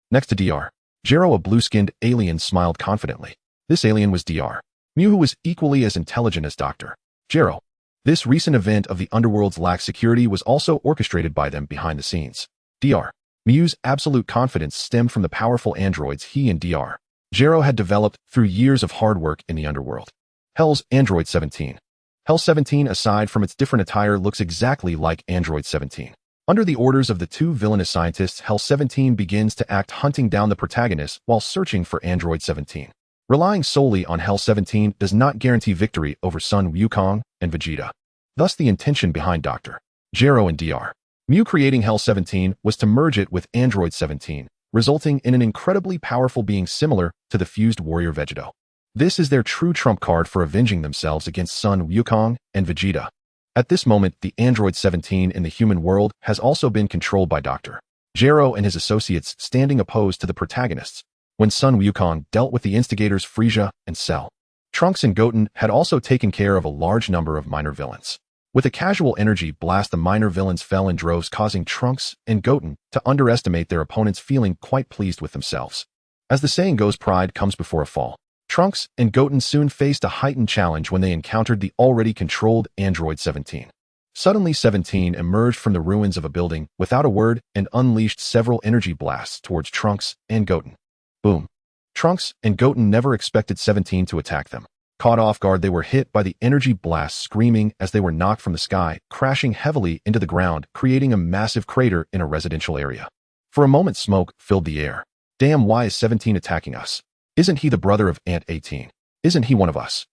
Next to Dr. Gero, a blue-skinned alien, smiled confidently. This alien was Dr. Mew, who was equally as intelligent as Dr. Gero. This recent event of the underworld's lax security was also orchestrated by them behind the scenes. Dr. Mew's absolute confidence stemmed from the powerful androids he and Dr. Gero had developed through years of hard work in the underworld. Hell's Android 17. Hell 17, aside from its different attire, looks exactly like Android 17. Under the orders of the two villainous scientists, Hell 17 begins to act, hunting down the protagonist while searching for Android 17. Relying solely on Hell 17 does not guarantee victory over Son Wukong and Vegeta. Thus, the intention behind Dr. Gero and Dr. Mew creating Hell 17 was to merge it with Android 17, resulting in an incredibly powerful being similar to the fused warrior Vegeta. This is their true trump card for avenging themselves against Son Wukong and Vegeta. At this moment, the Android 17 in the human world has also been controlled by Dr. Gero and his associates, standing opposed to the protagonists. When Son Wukong dealt with the instigators Frieza and Cell, Trunks and Goten had also taken care of a large number of minor villains. With a casual energy blast, the minor villains fell in droves, causing Trunks and Goten to underestimate their opponents, feeling quite pleased with themselves. As the saying goes, pride comes before a fall. Trunks and Goten soon faced a heightened challenge when they encountered the already controlled android 17. Suddenly 17 emerged from the ruins of a building without a word and unleashed several energy blasts towards Trunks and Goten. Boom. Trunks and Goten never expected 17 to attack them. Caught off guard, they were hit by the energy blast, screaming as they were knocked from the sky, crashing heavily into the ground, creating a massive crater in a residential area. For a moment, smoke filled the air. Damn, why is 17 attacking us? Isn't he the brother of Ant 18? Isn't he one of us?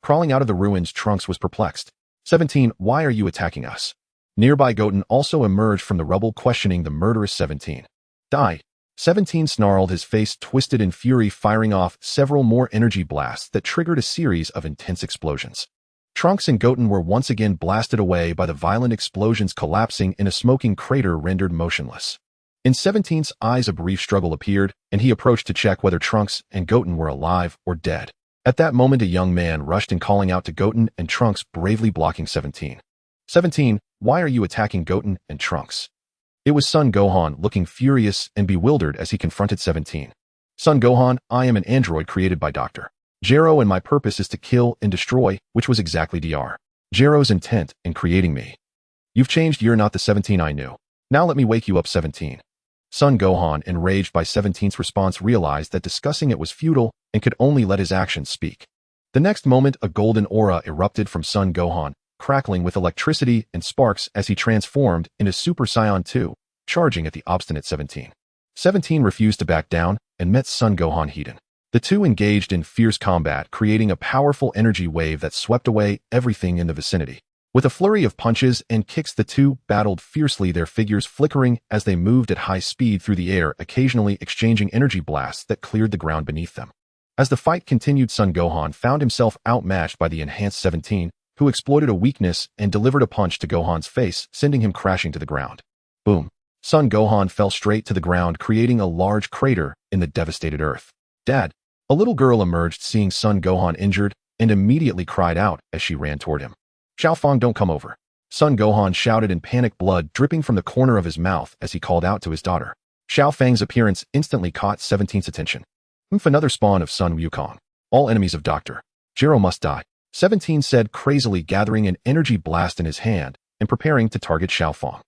Crawling out of the ruins, Trunks was perplexed. 17, why are you attacking us? Nearby, Goten also emerged from the rubble, questioning the murderous 17. Die. 17 snarled, his face twisted in fury, firing off several more energy blasts that triggered a series of intense explosions. Trunks and Goten were once again blasted away by the violent explosions, collapsing in a smoking crater rendered motionless. In 17's eyes, a brief struggle appeared, and he approached to check whether Trunks and Goten were alive or dead. At that moment, a young man rushed in, calling out to Goten and Trunks, bravely blocking 17. 17, why are you attacking Goten and Trunks? It was Son Gohan, looking furious and bewildered as he confronted 17. Son Gohan, I am an android created by Dr. Gero, and my purpose is to kill and destroy, which was exactly Dr. Gero's intent in creating me. You've changed, you're not the 17 I knew. Now let me wake you up, 17. Son Gohan, enraged by 17's response, realized that discussing it was futile and could only let his actions speak. The next moment, a golden aura erupted from Son Gohan, crackling with electricity and sparks as he transformed into Super Saiyan 2, charging at the obstinate 17. 17 refused to back down and met Son Gohan head-on. The two engaged in fierce combat, creating a powerful energy wave that swept away everything in the vicinity. With a flurry of punches and kicks, the two battled fiercely, their figures flickering as they moved at high speed through the air, occasionally exchanging energy blasts that cleared the ground beneath them. As the fight continued, Son Gohan found himself outmatched by the enhanced 17, who exploited a weakness and delivered a punch to Gohan's face, sending him crashing to the ground. Boom. Son Gohan fell straight to the ground, creating a large crater in the devastated earth. Dad. A little girl emerged, seeing Son Gohan injured, and immediately cried out as she ran toward him. Xiaofang, don't come over. Son Gohan shouted in panic, blood dripping from the corner of his mouth as he called out to his daughter. Xiaofang's appearance instantly caught 17's attention. Another spawn of Sun Wukong. All enemies of Dr. Gero must die, 17 said crazily, gathering an energy blast in his hand and preparing to target Xiaofang.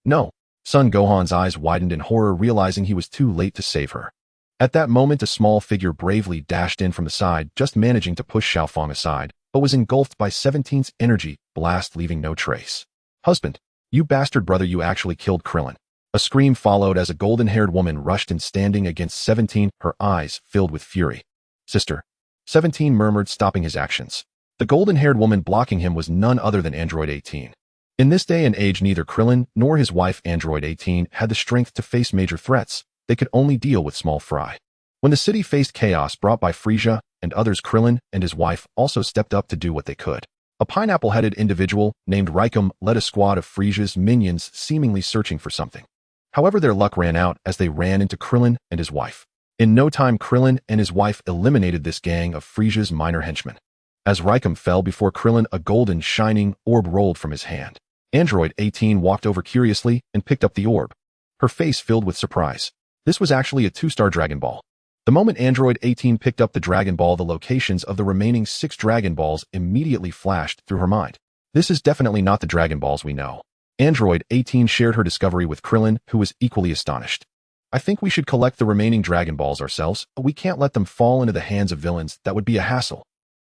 No. Son Gohan's eyes widened in horror, realizing he was too late to save her. At that moment, a small figure bravely dashed in from the side, just managing to push Xiaofang aside, but was engulfed by 17's energy blast, leaving no trace. Husband, you bastard brother, you actually killed Krillin. A scream followed as a golden-haired woman rushed in, standing against 17, her eyes filled with fury. Sister, 17 murmured, stopping his actions. The golden-haired woman blocking him was none other than Android 18. In this day and age, neither Krillin nor his wife Android 18 had the strength to face major threats. They could only deal with small fry. When the city faced chaos brought by Frieza and others, Krillin and his wife also stepped up to do what they could. A pineapple-headed individual named Raikum led a squad of Frieza's minions, seemingly searching for something. However, their luck ran out as they ran into Krillin and his wife. In no time, Krillin and his wife eliminated this gang of Frieza's minor henchmen. As Raikum fell before Krillin, a golden, shining orb rolled from his hand. Android 18 walked over curiously and picked up the orb, her face filled with surprise. This was actually a 2-star Dragon Ball. The moment Android 18 picked up the Dragon Ball, the locations of the remaining 6 Dragon Balls immediately flashed through her mind. This is definitely not the Dragon Balls we know. Android 18 shared her discovery with Krillin, who was equally astonished. I think we should collect the remaining Dragon Balls ourselves, but we can't let them fall into the hands of villains. That would be a hassle.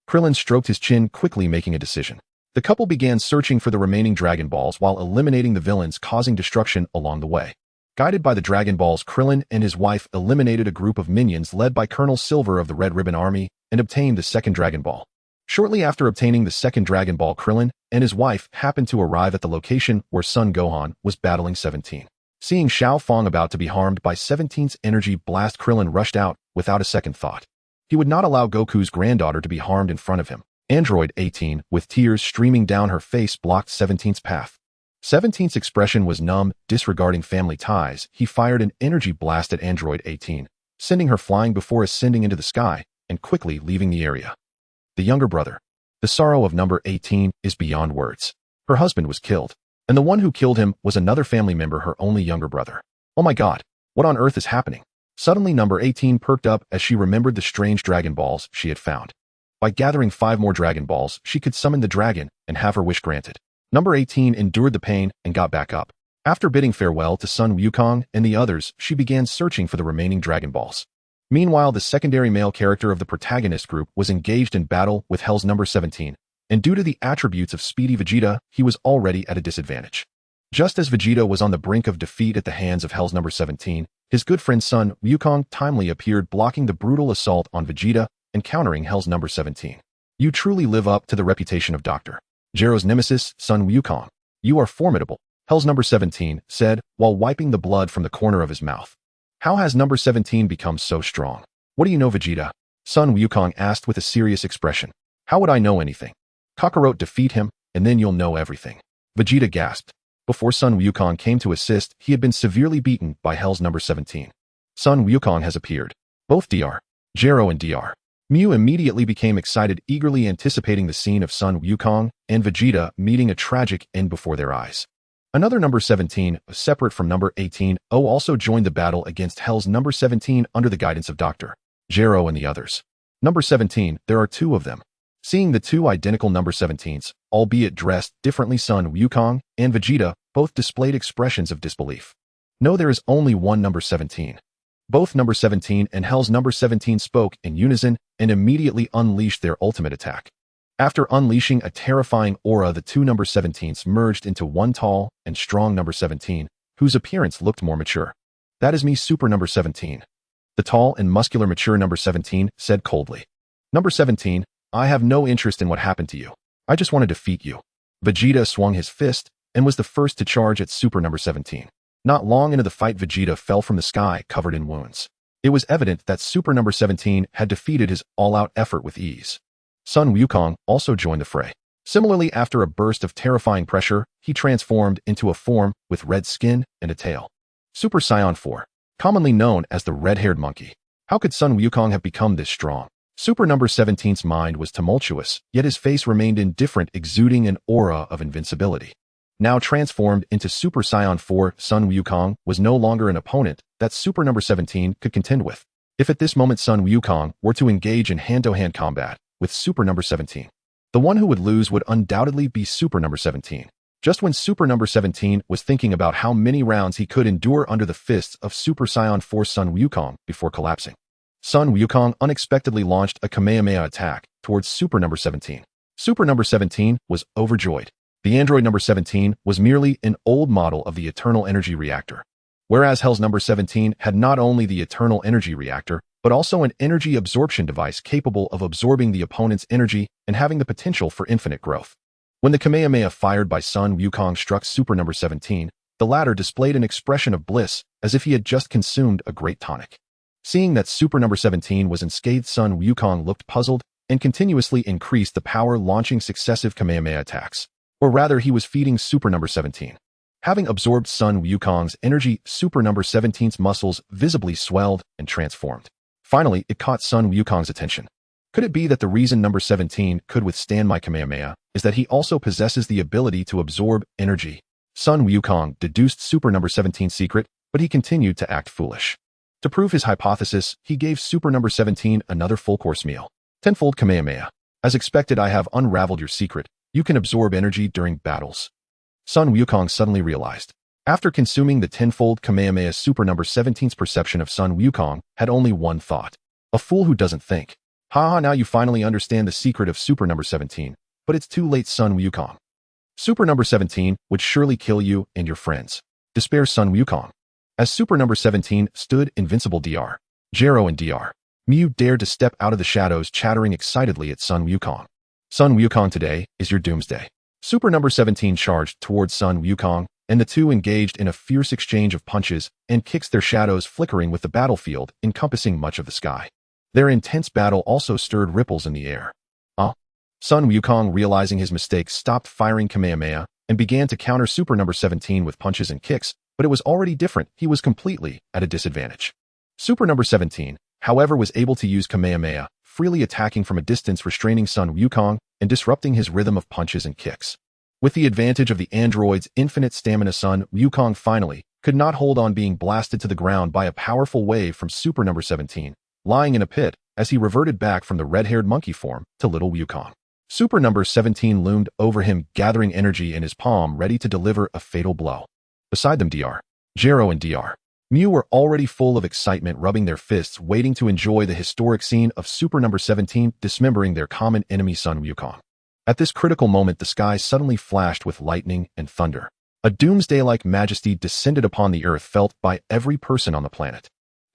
Krillin stroked his chin, quickly making a decision. The couple began searching for the remaining Dragon Balls while eliminating the villains causing destruction along the way. Guided by the Dragon Balls, Krillin and his wife eliminated a group of minions led by Colonel Silver of the Red Ribbon Army and obtained the second Dragon Ball. Shortly after obtaining the second Dragon Ball, Krillin and his wife happened to arrive at the location where Son Gohan was battling 17. Seeing Xiaofang about to be harmed by 17's energy blast, Krillin rushed out without a second thought. He would not allow Goku's granddaughter to be harmed in front of him. Android 18, with tears streaming down her face, blocked 17's path. 17's expression was numb, disregarding family ties. He fired an energy blast at Android 18, sending her flying before ascending into the sky and quickly leaving the area. The younger brother. The sorrow of number 18 is beyond words. Her husband was killed, and the one who killed him was another family member, her only younger brother. Oh my God, what on earth is happening? Suddenly, number 18 perked up as she remembered the strange Dragon Balls she had found. By gathering 5 more Dragon Balls, she could summon the dragon and have her wish granted. Number 18 endured the pain and got back up. After bidding farewell to Sun Wukong and the others, she began searching for the remaining Dragon Balls. Meanwhile, the secondary male character of the protagonist group was engaged in battle with Hell's number 17, and due to the attributes of speedy Vegeta, he was already at a disadvantage. Just as Vegeta was on the brink of defeat at the hands of Hell's number 17, his good friend Sun Wukong timely appeared, blocking the brutal assault on Vegeta and countering Hell's number 17. You truly live up to the reputation of Dr. Gero's nemesis, Sun Wukong. You are formidable, Hell's number 17 said, while wiping the blood from the corner of his mouth. How has number 17 become so strong? What do you know, Vegeta? Sun Wukong asked with a serious expression. How would I know anything? Kakarot, defeat him, and then you'll know everything. Vegeta gasped. Before Sun Wukong came to assist, he had been severely beaten by Hell's number 17. Sun Wukong has appeared. Both Dr. Gero and Dr. Mew immediately became excited, eagerly anticipating the scene of Sun Wukong and Vegeta meeting a tragic end before their eyes. Another number 17, separate from number 18, also joined the battle against Hell's number 17 under the guidance of Dr. Gero and the others. Number 17, there are 2 of them. Seeing the 2 identical number 17s, albeit dressed differently, Sun Wukong and Vegeta both displayed expressions of disbelief. No, there is only one number 17. Both number 17 and Hell's number 17 spoke in unison and immediately unleashed their ultimate attack. After unleashing a terrifying aura, the 2 number 17s merged into one tall and strong number 17, whose appearance looked more mature. That is me, Super number 17. The tall and muscular mature number 17 said coldly. Number 17, I have no interest in what happened to you. I just want to defeat you. Vegeta swung his fist and was the first to charge at Super number 17. Not long into the fight, Vegeta fell from the sky covered in wounds. It was evident that Super number 17 had defeated his all-out effort with ease. Sun Wukong also joined the fray. Similarly, after a burst of terrifying pressure, he transformed into a form with red skin and a tail. Super Saiyan 4, commonly known as the red-haired monkey. How could Sun Wukong have become this strong? Super number 17's mind was tumultuous, yet his face remained indifferent, exuding an aura of invincibility. Now transformed into Super Saiyan 4, Sun Wukong was no longer an opponent that Super number 17 could contend with. If at this moment Sun Wukong were to engage in hand-to-hand combat with Super number 17, the one who would lose would undoubtedly be Super number 17. Just when Super number 17 was thinking about how many rounds he could endure under the fists of Super Saiyan 4 Sun Wukong before collapsing, Sun Wukong unexpectedly launched a Kamehameha attack towards Super number 17. Super number 17 was overjoyed. The android number 17 was merely an old model of the Eternal Energy Reactor, whereas Hell's number 17 had not only the Eternal Energy Reactor, but also an energy absorption device capable of absorbing the opponent's energy and having the potential for infinite growth. When the Kamehameha fired by Sun Wukong struck Super number 17, the latter displayed an expression of bliss as if he had just consumed a great tonic. Seeing that Super number 17 was unscathed, Sun Wukong looked puzzled and continuously increased the power, launching successive Kamehameha attacks. Or rather, he was feeding Super number 17. Having absorbed Sun Wukong's energy, Super number 17's muscles visibly swelled and transformed. Finally, it caught Sun Wukong's attention. Could it be that the reason number 17 could withstand my Kamehameha is that he also possesses the ability to absorb energy? Sun Wukong deduced Super number 17's secret, but he continued to act foolish. To prove his hypothesis, he gave Super number 17 another full-course meal. Tenfold Kamehameha. As expected, I have unraveled your secret. You can absorb energy during battles. Sun Wukong suddenly realized. After consuming the tenfold Kamehameha, Super number 17's perception of Sun Wukong had only one thought. A fool who doesn't think. Haha, now you finally understand the secret of Super number 17. But it's too late, Sun Wukong. Super number 17 would surely kill you and your friends. Despair, Sun Wukong. As Super number 17 stood, invincible Dr. Gero and Dr. Mew dared to step out of the shadows, chattering excitedly at Sun Wukong. Sun Wukong, today is your doomsday. Super number 17 charged towards Sun Wukong, and the two engaged in a fierce exchange of punches and kicks, their shadows flickering with the battlefield encompassing much of the sky. Their intense battle also stirred ripples in the air. Sun Wukong, realizing his mistake, stopped firing Kamehameha and began to counter Super number 17 with punches and kicks, but it was already different. He was completely at a disadvantage. Super number 17, however, was able to use Kamehameha, freely attacking from a distance, restraining Sun Wukong and disrupting his rhythm of punches and kicks. With the advantage of the android's infinite stamina, Sun Wukong finally could not hold on being blasted to the ground by a powerful wave from Super Number 17, lying in a pit as he reverted back from the red-haired monkey form to Little Wukong. Super Number 17 loomed over him, gathering energy in his palm, ready to deliver a fatal blow. Beside them, Jero and Mew were already full of excitement, rubbing their fists, waiting to enjoy the historic scene of Super Number 17 dismembering their common enemy son Wukong. At this critical moment, the sky suddenly flashed with lightning and thunder. A doomsday-like majesty descended upon the earth, felt by every person on the planet.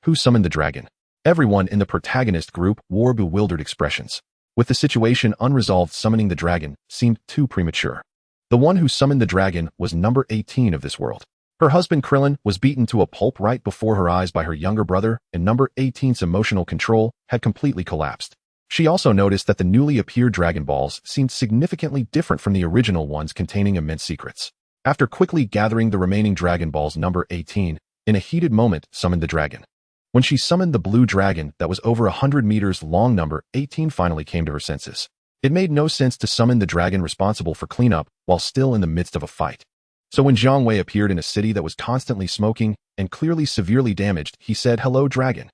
Who summoned the dragon? Everyone in the protagonist group wore bewildered expressions. With the situation unresolved, summoning the dragon seemed too premature. The one who summoned the dragon was number 18 of this world. Her husband Krillin was beaten to a pulp right before her eyes by her younger brother, and number 18's emotional control had completely collapsed. She also noticed that the newly appeared Dragon Balls seemed significantly different from the original ones, containing immense secrets. After quickly gathering the remaining Dragon Balls, number 18, in a heated moment, summoned the dragon. When she summoned the blue dragon that was over 100 meters long, number 18 finally came to her senses. It made no sense to summon the dragon responsible for cleanup while still in the midst of a fight. So when Jiang Wei appeared in a city that was constantly smoking and clearly severely damaged, he said, "Hello, dragon.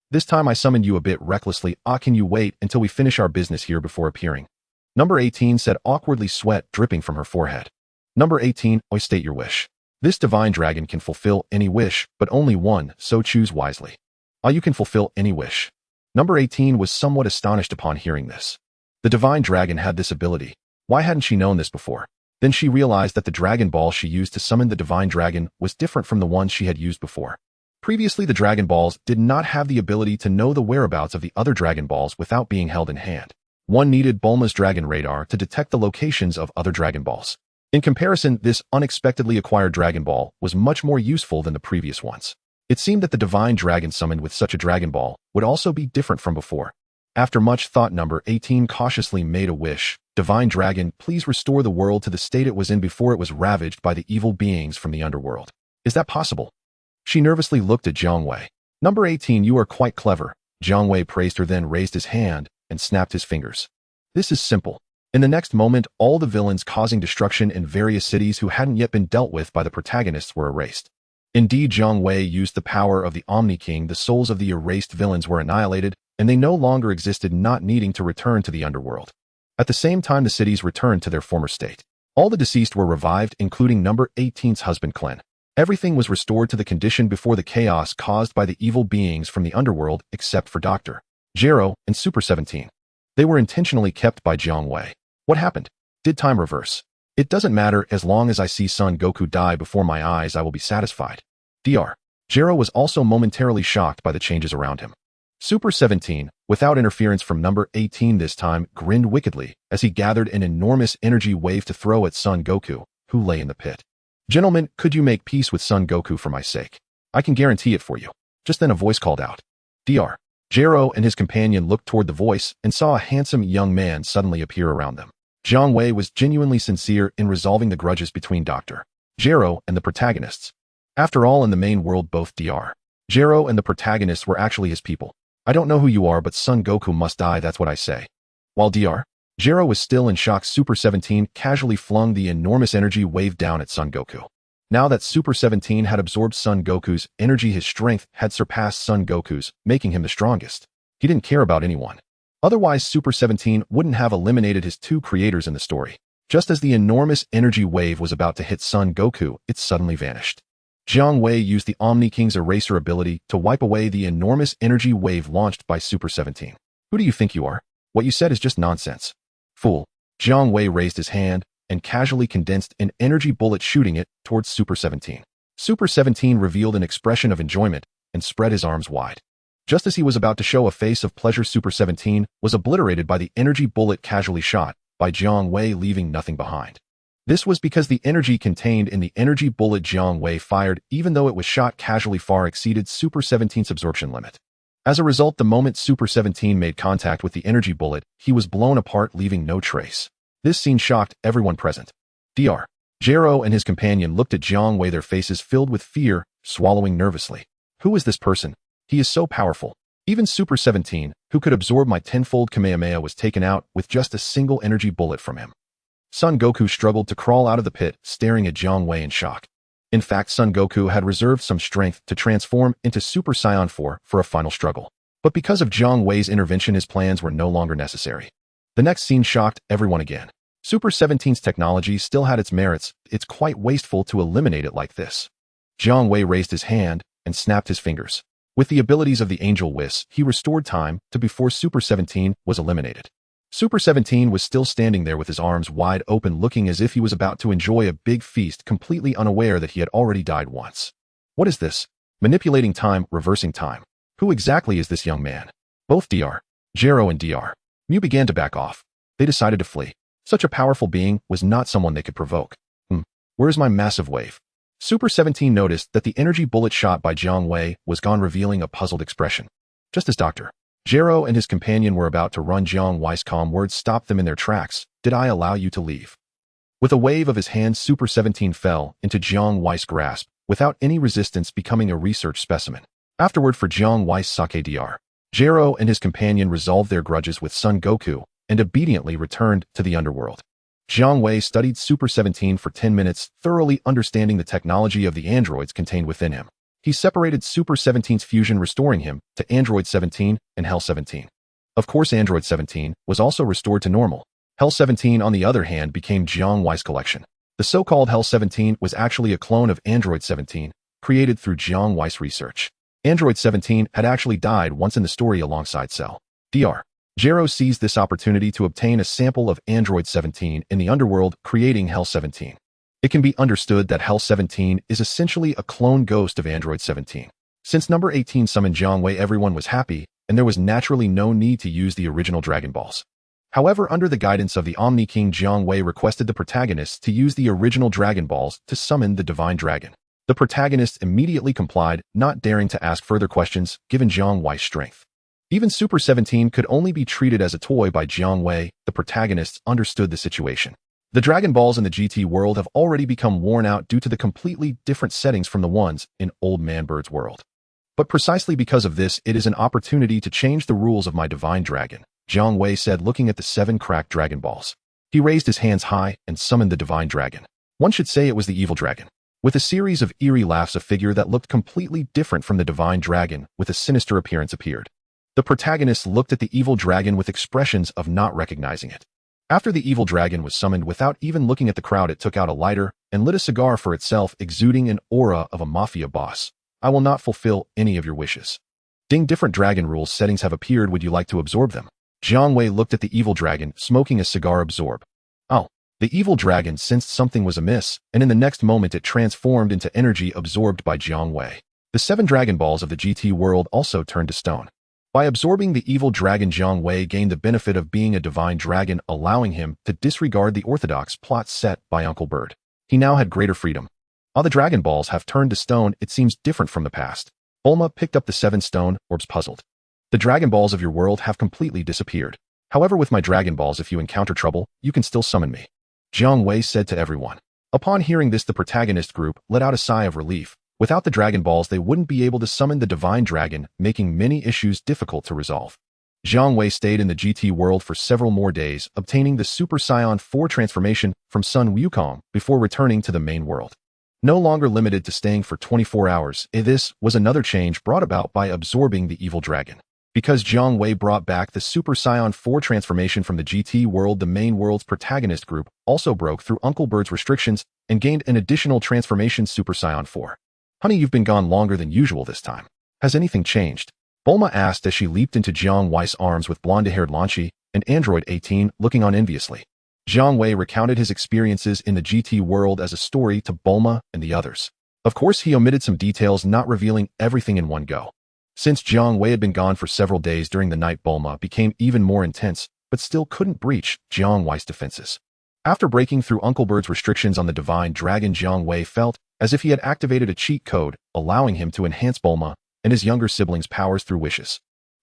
This time I summoned you a bit recklessly. Can you wait until we finish our business here before appearing?" Number 18 said, awkwardly, sweat dripping from her forehead. Number 18, state your wish. This divine dragon can fulfill any wish, but only one, so choose wisely. You can fulfill any wish. Number 18 was somewhat astonished upon hearing this. The divine dragon had this ability. Why hadn't she known this before? Then she realized that the Dragon Ball she used to summon the divine dragon was different from the ones she had used before. Previously, the Dragon Balls did not have the ability to know the whereabouts of the other Dragon Balls without being held in hand. One needed Bulma's Dragon Radar to detect the locations of other Dragon Balls. In comparison, this unexpectedly acquired Dragon Ball was much more useful than the previous ones. It seemed that the divine dragon summoned with such a Dragon Ball would also be different from before. After much thought, number 18 cautiously made a wish. "Divine dragon, please restore the world to the state it was in before it was ravaged by the evil beings from the underworld." "Is that possible?" She nervously looked at Jiang Wei. "Number 18, you are quite clever." Jiang Wei praised her, then raised his hand and snapped his fingers. "This is simple." In the next moment, all the villains causing destruction in various cities who hadn't yet been dealt with by the protagonists were erased. Indeed, Jiang Wei used the power of the Omni King. The souls of the erased villains were annihilated, and they no longer existed, not needing to return to the underworld. At the same time, the cities returned to their former state. All the deceased were revived, including number 18's husband Klen. Everything was restored to the condition before the chaos caused by the evil beings from the underworld, except for Dr. Jero and Super 17. They were intentionally kept by Jiang Wei. What happened? Did time reverse? It doesn't matter, as long as I see Son Goku die before my eyes, I will be satisfied. Jero was also momentarily shocked by the changes around him. Super 17, without interference from number 18 this time, grinned wickedly as he gathered an enormous energy wave to throw at Son Goku, who lay in the pit. "Gentlemen, could you make peace with Son Goku for my sake? I can guarantee it for you." Just then a voice called out. Jero and his companion looked toward the voice and saw a handsome young man suddenly appear around them. Jiang Wei was genuinely sincere in resolving the grudges between Dr. Jero and the protagonists. After all, in the main world, both Jero and the protagonists were actually his people. "I don't know who you are, but Son Goku must die, that's what I say." While Jero was still in shock, Super 17 casually flung the enormous energy wave down at Son Goku. Now that Super 17 had absorbed Son Goku's energy, his strength had surpassed Son Goku's, making him the strongest. He didn't care about anyone. Otherwise, Super 17 wouldn't have eliminated his two creators in the story. Just as the enormous energy wave was about to hit Son Goku, it suddenly vanished. Jiang Wei used the Omni King's eraser ability to wipe away the enormous energy wave launched by Super 17. "Who do you think you are? What you said is just nonsense." "Fool." Jiang Wei raised his hand and casually condensed an energy bullet, shooting it towards Super 17. Super 17 revealed an expression of enjoyment and spread his arms wide. Just as he was about to show a face of pleasure, Super 17 was obliterated by the energy bullet casually shot by Jiang Wei, leaving nothing behind. This was because the energy contained in the energy bullet Jiang Wei fired, even though it was shot casually, far exceeded Super 17's absorption limit. As a result, the moment Super 17 made contact with the energy bullet, he was blown apart, leaving no trace. This scene shocked everyone present. Jero and his companion looked at Jiang Wei, their faces filled with fear, swallowing nervously. "Who is this person? He is so powerful. Even Super 17, who could absorb my tenfold Kamehameha, was taken out with just a single energy bullet from him." Son Goku struggled to crawl out of the pit, staring at Jiang Wei in shock. In fact, Son Goku had reserved some strength to transform into Super Saiyan 4 for a final struggle. But because of Jiang Wei's intervention, his plans were no longer necessary. The next scene shocked everyone again. Super 17's technology still had its merits. It's quite wasteful to eliminate it like this. Jiang Wei raised his hand and snapped his fingers. With the abilities of the Angel Whis, he restored time to before Super 17 was eliminated. Super 17 was still standing there with his arms wide open, looking as if he was about to enjoy a big feast, completely unaware that he had already died once. What is this? Manipulating time, reversing time. Who exactly is this young man? Both Dr. Gero and Dr. Mu began to back off. They decided to flee. Such a powerful being was not someone they could provoke. Where's my massive wave? Super 17 noticed that the energy bullet shot by Jiang Wei was gone, revealing a puzzled expression. Just as Dr. Gero and his companion were about to run, Jiang Wei's calm words stopped them in their tracks. Did I allow you to leave? With a wave of his hand, Super 17 fell into Jiang Wei's grasp, without any resistance, becoming a research specimen. Afterward, for Jiang Wei's sake, Dr. Gero and his companion resolved their grudges with Son Goku and obediently returned to the underworld. Jiang Wei studied Super 17 for 10 minutes, thoroughly understanding the technology of the androids contained within him. He separated Super 17's fusion, restoring him to Android 17 and Hell 17. Of course, Android 17 was also restored to normal. Hell 17, on the other hand, became Jiang Wei's collection. The so-called Hell 17 was actually a clone of Android 17, created through Jiang Wei's research. Android 17 had actually died once in the story alongside Cell. Dr. Gero seized this opportunity to obtain a sample of Android 17 in the underworld, creating Hell 17. It can be understood that Hell 17 is essentially a clone ghost of Android 17. Since number 18 summoned Jiang Wei, everyone was happy, and there was naturally no need to use the original Dragon Balls. However, under the guidance of the Omni King, Jiang Wei requested the protagonists to use the original Dragon Balls to summon the Divine Dragon. The protagonists immediately complied, not daring to ask further questions, given Jiang Wei's strength. Even Super 17 could only be treated as a toy by Jiang Wei. The protagonists understood the situation. The Dragon Balls in the GT world have already become worn out due to the completely different settings from the ones in Old Man Bird's world. But precisely because of this, it is an opportunity to change the rules of my Divine Dragon, Jiang Wei said, looking at the 7 cracked Dragon Balls. He raised his hands high and summoned the Divine Dragon. One should say it was the Evil Dragon. With a series of eerie laughs, a figure that looked completely different from the Divine Dragon with a sinister appearance appeared. The protagonists looked at the Evil Dragon with expressions of not recognizing it. After the Evil Dragon was summoned, without even looking at the crowd, it took out a lighter and lit a cigar for itself, exuding an aura of a mafia boss. I will not fulfill any of your wishes. Ding, different dragon rules settings have appeared. Would you like to absorb them? Jiang Wei looked at the Evil Dragon, smoking a cigar. Absorb. Oh. The Evil Dragon sensed something was amiss, and in the next moment it transformed into energy absorbed by Jiang Wei. The 7 Dragon Balls of the GT world also turned to stone. By absorbing the Evil Dragon, Jiang Wei gained the benefit of being a Divine Dragon, allowing him to disregard the orthodox plot set by Uncle Bird. He now had greater freedom. While the Dragon Balls have turned to stone, it seems different from the past. Bulma picked up the 7 stone orbs, puzzled. The Dragon Balls of your world have completely disappeared. However, with my Dragon Balls, if you encounter trouble, you can still summon me, Jiang Wei said to everyone. Upon hearing this, the protagonist group let out a sigh of relief. Without the Dragon Balls, they wouldn't be able to summon the Divine Dragon, making many issues difficult to resolve. Jiang Wei stayed in the GT world for several more days, obtaining the Super Saiyan 4 transformation from Sun Wukong before returning to the main world. No longer limited to staying for 24 hours, this was another change brought about by absorbing the Evil Dragon. Because Jiang Wei brought back the Super Saiyan 4 transformation from the GT world, the main world's protagonist group also broke through Uncle Bird's restrictions and gained an additional transformation, Super Saiyan 4. Honey, you've been gone longer than usual this time. Has anything changed? Bulma asked as she leaped into Jiang Wei's arms with blonde-haired Lanchi and Android 18 looking on enviously. Jiang Wei recounted his experiences in the GT world as a story to Bulma and the others. Of course, he omitted some details, not revealing everything in one go. Since Jiang Wei had been gone for several days, during the night Bulma became even more intense, but still couldn't breach Jiang Wei's defenses. After breaking through Uncle Bird's restrictions on the Divine Dragon, Jiang Wei felt as if he had activated a cheat code, allowing him to enhance Bulma and his younger siblings' powers through wishes.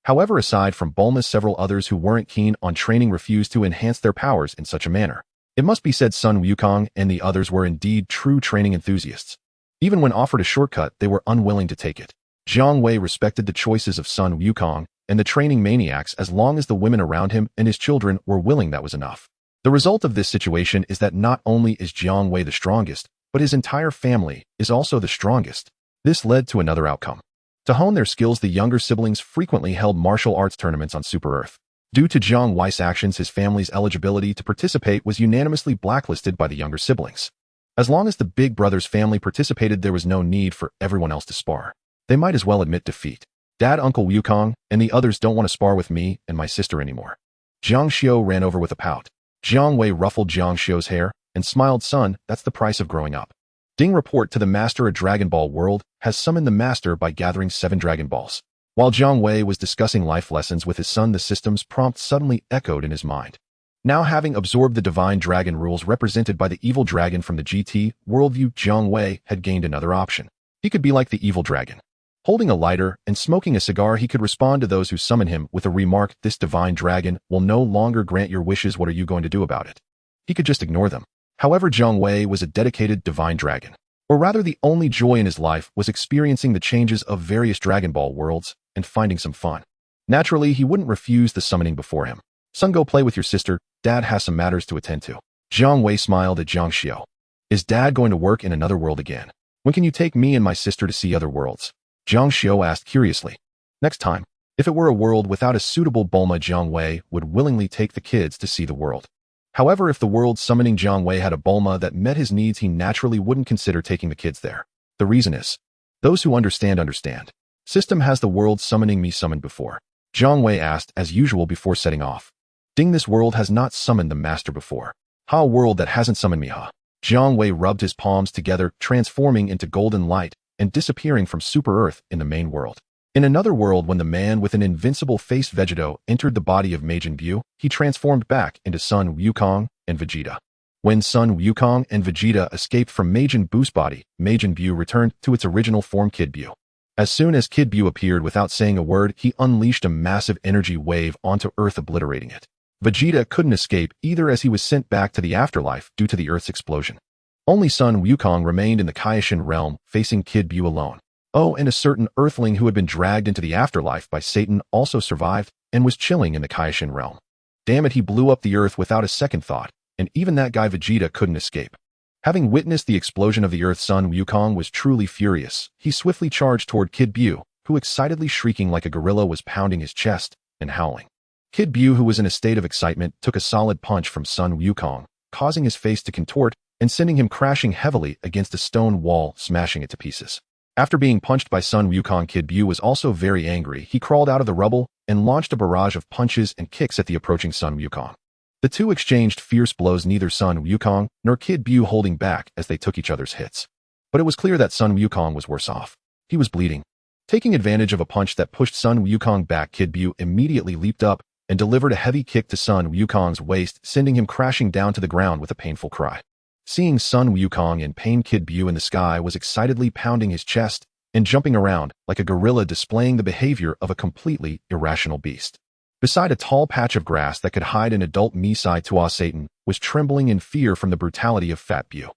However, aside from Bulma, several others who weren't keen on training refused to enhance their powers in such a manner. It must be said Sun Wukong and the others were indeed true training enthusiasts. Even when offered a shortcut, they were unwilling to take it. Jiang Wei respected the choices of Sun Wukong and the training maniacs as long as the women around him and his children were willing. That was enough. The result of this situation is that not only is Jiang Wei the strongest, but his entire family is also the strongest. This led to another outcome. To hone their skills, the younger siblings frequently held martial arts tournaments on Super Earth. Due to Jiang Wei's actions, his family's eligibility to participate was unanimously blacklisted by the younger siblings. As long as the big brother's family participated, there was no need for everyone else to spar. They might as well admit defeat. Dad, Uncle Wukong, and the others don't want to spar with me and my sister anymore. Jiang Xiu ran over with a pout. Jiang Wei ruffled Jiang Xiu's hair and smiled. Son, that's the price of growing up. Ding, report to the master. A Dragon Ball world has summoned the master by gathering 7 Dragon Balls. While Jiang Wei was discussing life lessons with his son, the system's prompt suddenly echoed in his mind. Now, having absorbed the divine dragon rules represented by the evil dragon from the GT worldview, Jiang Wei had gained another option. He could be like the evil dragon. Holding a lighter and smoking a cigar, he could respond to those who summon him with a remark: this divine dragon will no longer grant your wishes. What are you going to do about it? He could just ignore them. However, Jiang Wei was a dedicated divine dragon. Or rather, the only joy in his life was experiencing the changes of various Dragon Ball worlds and finding some fun. Naturally, he wouldn't refuse the summoning before him. Son, go play with your sister. Dad has some matters to attend to. Jiang Wei smiled at Jiang Xiu. Is Dad going to work in another world again? When can you take me and my sister to see other worlds? Jiang Xiu asked curiously. Next time. If it were a world without a suitable Bulma, Jiang Wei would willingly take the kids to see the world. However, if the world summoning Jiang Wei had a Bulma that met his needs, he naturally wouldn't consider taking the kids there. The reason is, those who understand, understand. System, has the world summoning me summoned before? Jiang Wei asked as usual before setting off. Ding, this world has not summoned the master before. Ha, a world that hasn't summoned me, huh? Jiang Wei rubbed his palms together, transforming into golden light and disappearing from Super Earth in the main world. In another world, when the man with an invincible face Vegeta entered the body of Majin Buu, he transformed back into Son Wukong and Vegeta. When Son Wukong and Vegeta escaped from Majin Buu's body, Majin Buu returned to its original form, Kid Buu. As soon as Kid Buu appeared, without saying a word, he unleashed a massive energy wave onto Earth, obliterating it. Vegeta couldn't escape either, as he was sent back to the afterlife due to the Earth's explosion. Only Son Wukong remained in the Kaioshin realm, facing Kid Buu alone. Oh, and a certain Earthling who had been dragged into the afterlife by Satan also survived and was chilling in the Kaioshin realm. Damn it, he blew up the Earth without a second thought, and even that guy Vegeta couldn't escape. Having witnessed the explosion of the Earth, Son Wukong was truly furious. He swiftly charged toward Kid Buu, who, excitedly shrieking like a gorilla, was pounding his chest and howling. Kid Buu, who was in a state of excitement, took a solid punch from Son Wukong, causing his face to contort and sending him crashing heavily against a stone wall, smashing it to pieces. After being punched by Son Wukong, Kid Buu was also very angry. He crawled out of the rubble and launched a barrage of punches and kicks at the approaching Son Wukong. The two exchanged fierce blows, neither Son Wukong nor Kid Buu holding back as they took each other's hits. But it was clear that Son Wukong was worse off. He was bleeding. Taking advantage of a punch that pushed Son Wukong back, Kid Buu immediately leaped up and delivered a heavy kick to Son Wukong's waist, sending him crashing down to the ground with a painful cry. Seeing Son Wukong in pain, Kid Buu in the sky was excitedly pounding his chest and jumping around like a gorilla, displaying the behavior of a completely irrational beast. Beside a tall patch of grass that could hide an adult, Misai Tua Satan was trembling in fear from the brutality of Fat Buu.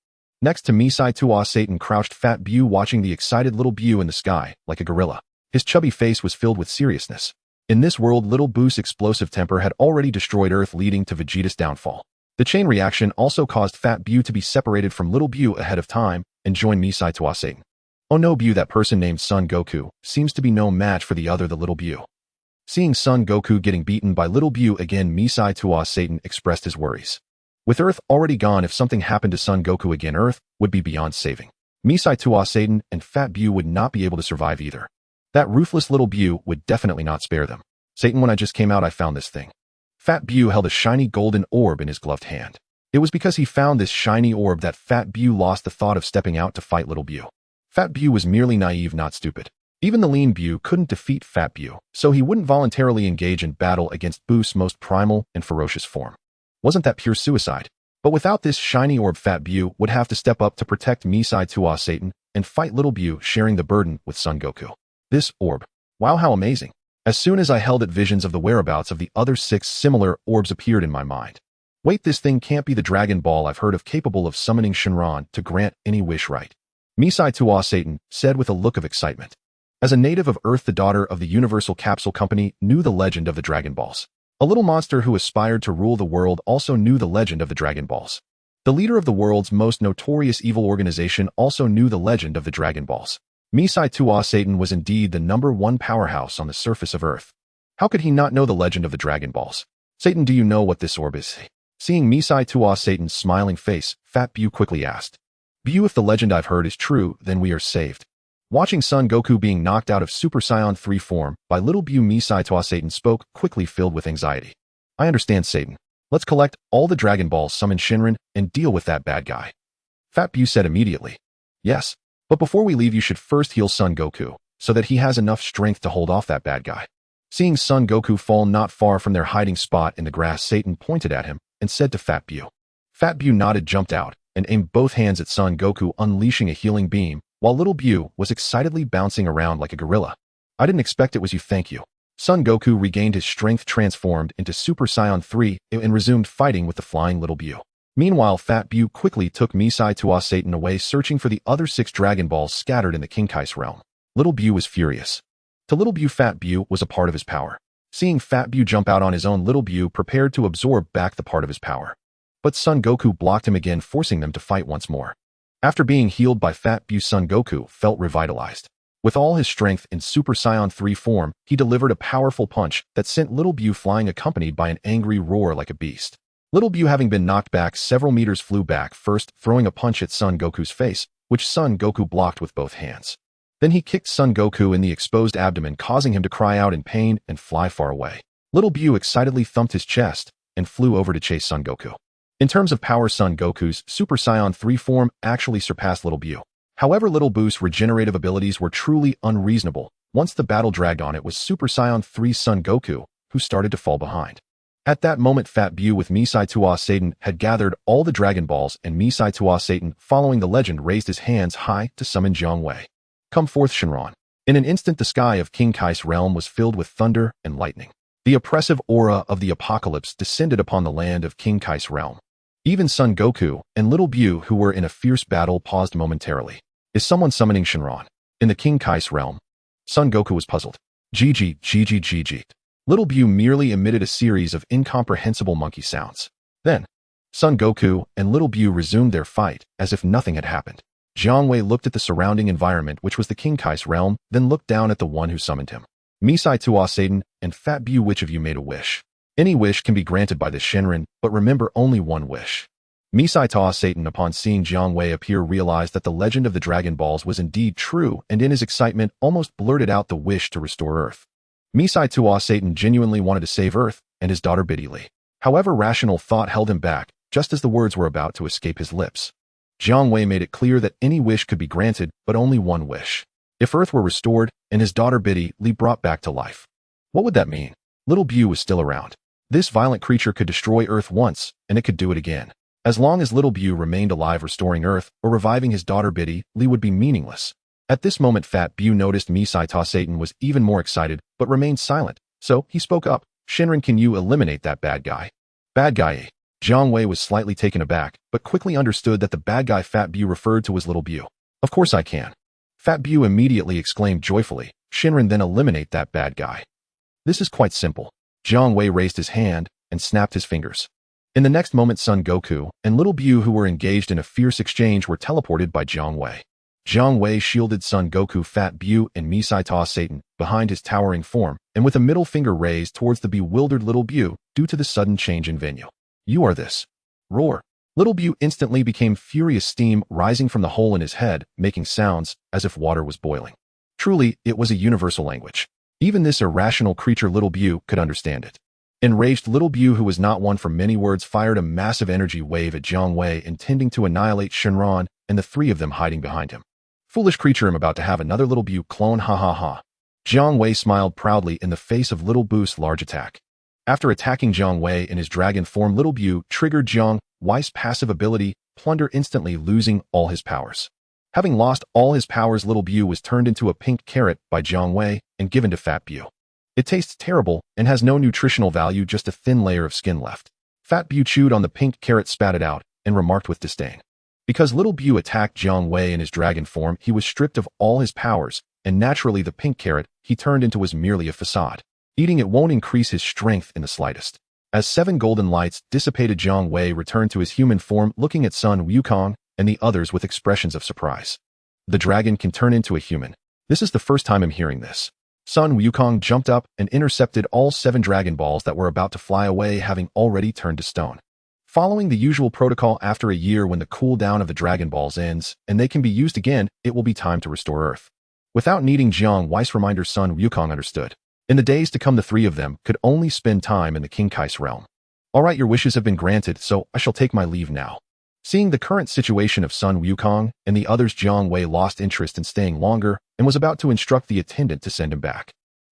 Next to Misai Tua Satan crouched Fat Buu, watching the excited little Buu in the sky like a gorilla. His chubby face was filled with seriousness. In this world, little Buu's explosive temper had already destroyed Earth, leading to Vegeta's downfall. The chain reaction also caused Fat Buu to be separated from little Buu ahead of time and join Misai Tua Satan. Oh no, Buu, that person named Son Goku seems to be no match for the other, the little Buu. Seeing Son Goku getting beaten by little Buu again, Misai Tua Satan expressed his worries. With Earth already gone, if something happened to Son Goku again, Earth would be beyond saving. Misai Tua Satan and Fat Buu would not be able to survive either. That ruthless little Buu would definitely not spare them. Satan, when I just came out, I found this thing. Fat Buu held a shiny golden orb in his gloved hand. It was because he found this shiny orb that Fat Buu lost the thought of stepping out to fight little Buu. Fat Buu was merely naive, not stupid. Even the lean Buu couldn't defeat Fat Buu, so he wouldn't voluntarily engage in battle against Buu's most primal and ferocious form. Wasn't that pure suicide? But without this shiny orb, Fat Buu would have to step up to protect Misai Tua Satan and fight little Buu, sharing the burden with Son Goku. This orb. Wow, how amazing. As soon as I held it, visions of the whereabouts of the other 6 similar orbs appeared in my mind. Wait, this thing can't be the Dragon Ball I've heard of, capable of summoning Shenron to grant any wish, right? Misai Tua Satan said with a look of excitement. As a native of Earth, the daughter of the Universal Capsule Company knew the legend of the Dragon Balls. A little monster who aspired to rule the world also knew the legend of the Dragon Balls. The leader of the world's most notorious evil organization also knew the legend of the Dragon Balls. Misai Tua Satan was indeed the #1 powerhouse on the surface of Earth. How could he not know the legend of the Dragon Balls? Satan, do you know what this orb is? Seeing Misai Tua Satan's smiling face, Fat Bu quickly asked. Bu, if the legend I've heard is true, then we are saved. Watching Son Goku being knocked out of Super Saiyan 3 form by little Bu, Misai Tua Satan spoke, quickly filled with anxiety. I understand, Satan. Let's collect all the Dragon Balls, summon Shenron, and deal with that bad guy. Fat Bu said immediately. Yes, but before we leave you should first heal Son Goku, so that he has enough strength to hold off that bad guy. Seeing Son Goku fall not far from their hiding spot in the grass, Satan pointed at him and said to Fat Bu. Fat Bu nodded, jumped out, and aimed both hands at Son Goku, unleashing a healing beam, while little Bu was excitedly bouncing around like a gorilla. I didn't expect it was you, thank you. Son Goku regained his strength, transformed into Super Saiyan 3, and resumed fighting with the flying little Bu. Meanwhile, Fat Bu quickly took Misai Tua Satan away, searching for the other 6 Dragon Balls scattered in the King Kai's realm. Little Bu was furious. To little Bu, Fat Bu was a part of his power. Seeing Fat Bu jump out on his own, little Bu prepared to absorb back the part of his power. But Son Goku blocked him again, forcing them to fight once more. After being healed by Fat Bu, Son Goku felt revitalized. With all his strength in Super Saiyan 3 form, he delivered a powerful punch that sent little Bu flying, accompanied by an angry roar like a beast. Little Bu, having been knocked back several meters, flew back, first throwing a punch at Son Goku's face, which Son Goku blocked with both hands. Then he kicked Son Goku in the exposed abdomen, causing him to cry out in pain and fly far away. Little Bu excitedly thumped his chest and flew over to chase Son Goku. In terms of power, Son Goku's Super Saiyan 3 form actually surpassed little Bu. However, little Bu's regenerative abilities were truly unreasonable. Once the battle dragged on, it was Super Saiyan 3's Son Goku who started to fall behind. At that moment, Fat Bu with Misai Tua Satan had gathered all the Dragon Balls, and Misai Tua Satan, following the legend, raised his hands high to summon Jiang Wei. Come forth, Shenron. In an instant, the sky of King Kai's realm was filled with thunder and lightning. The oppressive aura of the apocalypse descended upon the land of King Kai's realm. Even Son Goku and little Bu, who were in a fierce battle, paused momentarily. Is someone summoning Shenron? In the King Kai's realm? Son Goku was puzzled. GG. Little Bu merely emitted a series of incomprehensible monkey sounds. Then, Son Goku and little Bu resumed their fight as if nothing had happened. Jiang Wei looked at the surrounding environment, which was the King Kai's realm, then looked down at the one who summoned him. Misai Tua Satan and Fat Bu, which of you made a wish? Any wish can be granted by the Shenron, but remember, only one wish. Misai Tua Satan, upon seeing Jiang Wei appear, realized that the legend of the Dragon Balls was indeed true, and in his excitement almost blurted out the wish to restore Earth. Misai Tua Satan genuinely wanted to save Earth and his daughter Biddy Li. However, rational thought held him back, just as the words were about to escape his lips. Jiang Wei made it clear that any wish could be granted, but only one wish. If Earth were restored and his daughter Biddy Li brought back to life. What would that mean? Little Bu was still around. This violent creature could destroy Earth once, and it could do it again. As long as little Bu remained alive, restoring Earth or reviving his daughter Biddy Li would be meaningless. At this moment, Fat Bu noticed Misai Tua Satan was even more excited, but remained silent. So he spoke up. Shenron, can you eliminate that bad guy? Bad guy? Jiang Wei was slightly taken aback, but quickly understood that the bad guy Fat Bu referred to was little Bu. Of course I can. Fat Bu immediately exclaimed joyfully. Shenron, then eliminate that bad guy. This is quite simple. Jiang Wei raised his hand and snapped his fingers. In the next moment, Son Goku and little Bu, who were engaged in a fierce exchange, were teleported by Jiang Wei. Jiang Wei shielded Son Goku, Fat Bu, and Misai Tua Satan behind his towering form, and with a middle finger raised towards the bewildered little Bu due to the sudden change in venue. You are this. Roar. Little Bu instantly became furious, steam rising from the hole in his head, making sounds as if water was boiling. Truly, it was a universal language. Even this irrational creature, little Bu, could understand it. Enraged, little Bu, who was not one for many words, fired a massive energy wave at Jiang Wei, intending to annihilate Shenron and the 3 of them hiding behind him. Foolish creature, I'm about to have another little Bu clone, ha ha ha. Jiang Wei smiled proudly in the face of little Bu's large attack. After attacking Jiang Wei in his dragon form, little Bu triggered Jiang Wei's passive ability, Plunder, instantly losing all his powers. Having lost all his powers, little Bu was turned into a pink carrot by Jiang Wei and given to Fat Bu. It tastes terrible and has no nutritional value, just a thin layer of skin left. Fat Bu chewed on the pink carrot, spat it out, and remarked with disdain. Because little Bu attacked Jiang Wei in his dragon form, he was stripped of all his powers, and naturally the pink carrot he turned into was merely a facade. Eating it won't increase his strength in the slightest. As 7 golden lights dissipated, Jiang Wei returned to his human form, looking at Sun Wukong and the others with expressions of surprise. The dragon can turn into a human. This is the first time I'm hearing this. Sun Wukong jumped up and intercepted all 7 Dragon Balls that were about to fly away, having already turned to stone. Following the usual protocol, after a year when the cooldown of the Dragon Balls ends and they can be used again, it will be time to restore Earth. Without needing Jiang Wei's reminder, Sun Wukong understood. In the days to come, the 3 of them could only spend time in the King Kai's realm. All right, your wishes have been granted, so I shall take my leave now. Seeing the current situation of Sun Wukong and the others, Jiang Wei lost interest in staying longer and was about to instruct the attendant to send him back.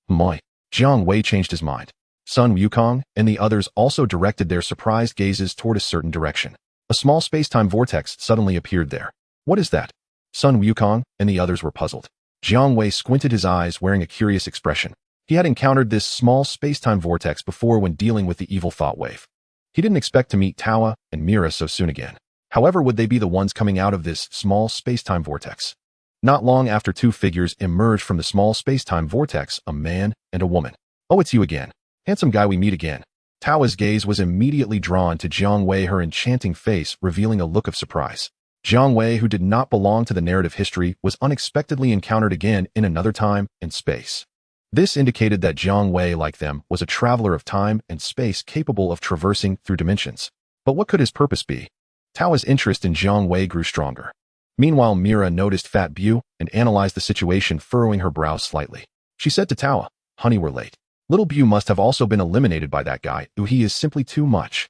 Moi. Jiang Wei changed his mind. Sun Wukong and the others also directed their surprised gazes toward a certain direction. A small space-time vortex suddenly appeared there. What is that? Sun Wukong and the others were puzzled. Jiang Wei squinted his eyes, wearing a curious expression. He had encountered this small space-time vortex before when dealing with the evil thought wave. He didn't expect to meet Tawa and Mira so soon again. However, would they be the ones coming out of this small space-time vortex? Not long after, 2 figures emerged from the small space-time vortex, a man and a woman. Oh, it's you again. Handsome guy, we meet again. Tawa's gaze was immediately drawn to Jiang Wei, her enchanting face revealing a look of surprise. Jiang Wei, who did not belong to the narrative history, was unexpectedly encountered again in another time and space. This indicated that Jiang Wei, like them, was a traveler of time and space capable of traversing through dimensions. But what could his purpose be? Tawa's interest in Jiang Wei grew stronger. Meanwhile, Mira noticed Fat Bu and analyzed the situation, furrowing her brows slightly. She said to Tawa, "Honey, we're late. Little Bu must have also been eliminated by that guy. Ooh, he is simply too much."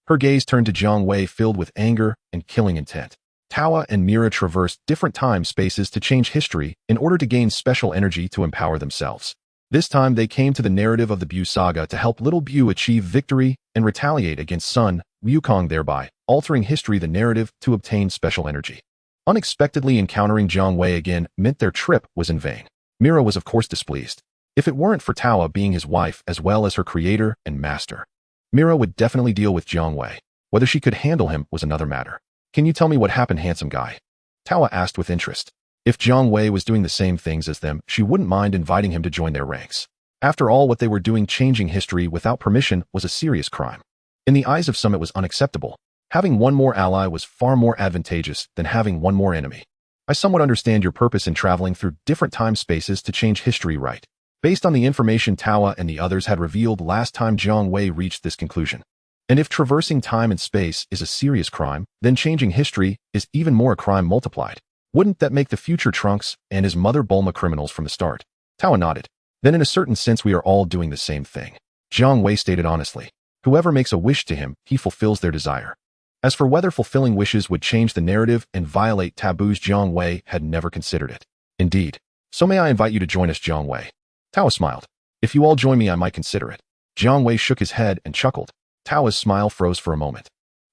Her gaze turned to Jiang Wei, filled with anger and killing intent. Tawa and Mira traversed different time spaces to change history in order to gain special energy to empower themselves. This time they came to the narrative of the Bu saga to help Little Bu achieve victory and retaliate against Sun Wukong, thereby altering history, the narrative, to obtain special energy. Unexpectedly encountering Jiang Wei again meant their trip was in vain. Mira was of course displeased. If it weren't for Tawa being his wife as well as her creator and master, Mira would definitely deal with Jiang Wei. Whether she could handle him was another matter. "Can you tell me what happened, handsome guy?" Tawa asked with interest. If Jiang Wei was doing the same things as them, she wouldn't mind inviting him to join their ranks. After all, what they were doing, changing history without permission, was a serious crime. In the eyes of some, it was unacceptable. Having one more ally was far more advantageous than having one more enemy. "I somewhat understand your purpose in traveling through different time spaces to change history, right?" Based on the information Tawa and the others had revealed last time, Jiang Wei reached this conclusion. And if traversing time and space is a serious crime, then changing history is even more a crime multiplied. Wouldn't that make the future Trunks and his mother Bulma criminals from the start? Tawa nodded. Then in a certain sense we are all doing the same thing. Jiang Wei stated honestly. Whoever makes a wish to him, he fulfills their desire. As for whether fulfilling wishes would change the narrative and violate taboos, Jiang Wei had never considered it. Indeed. "So may I invite you to join us, Jiang Wei?" Tawa smiled. "If you all join me, I might consider it." Jiang Wei shook his head and chuckled. Tawa's smile froze for a moment.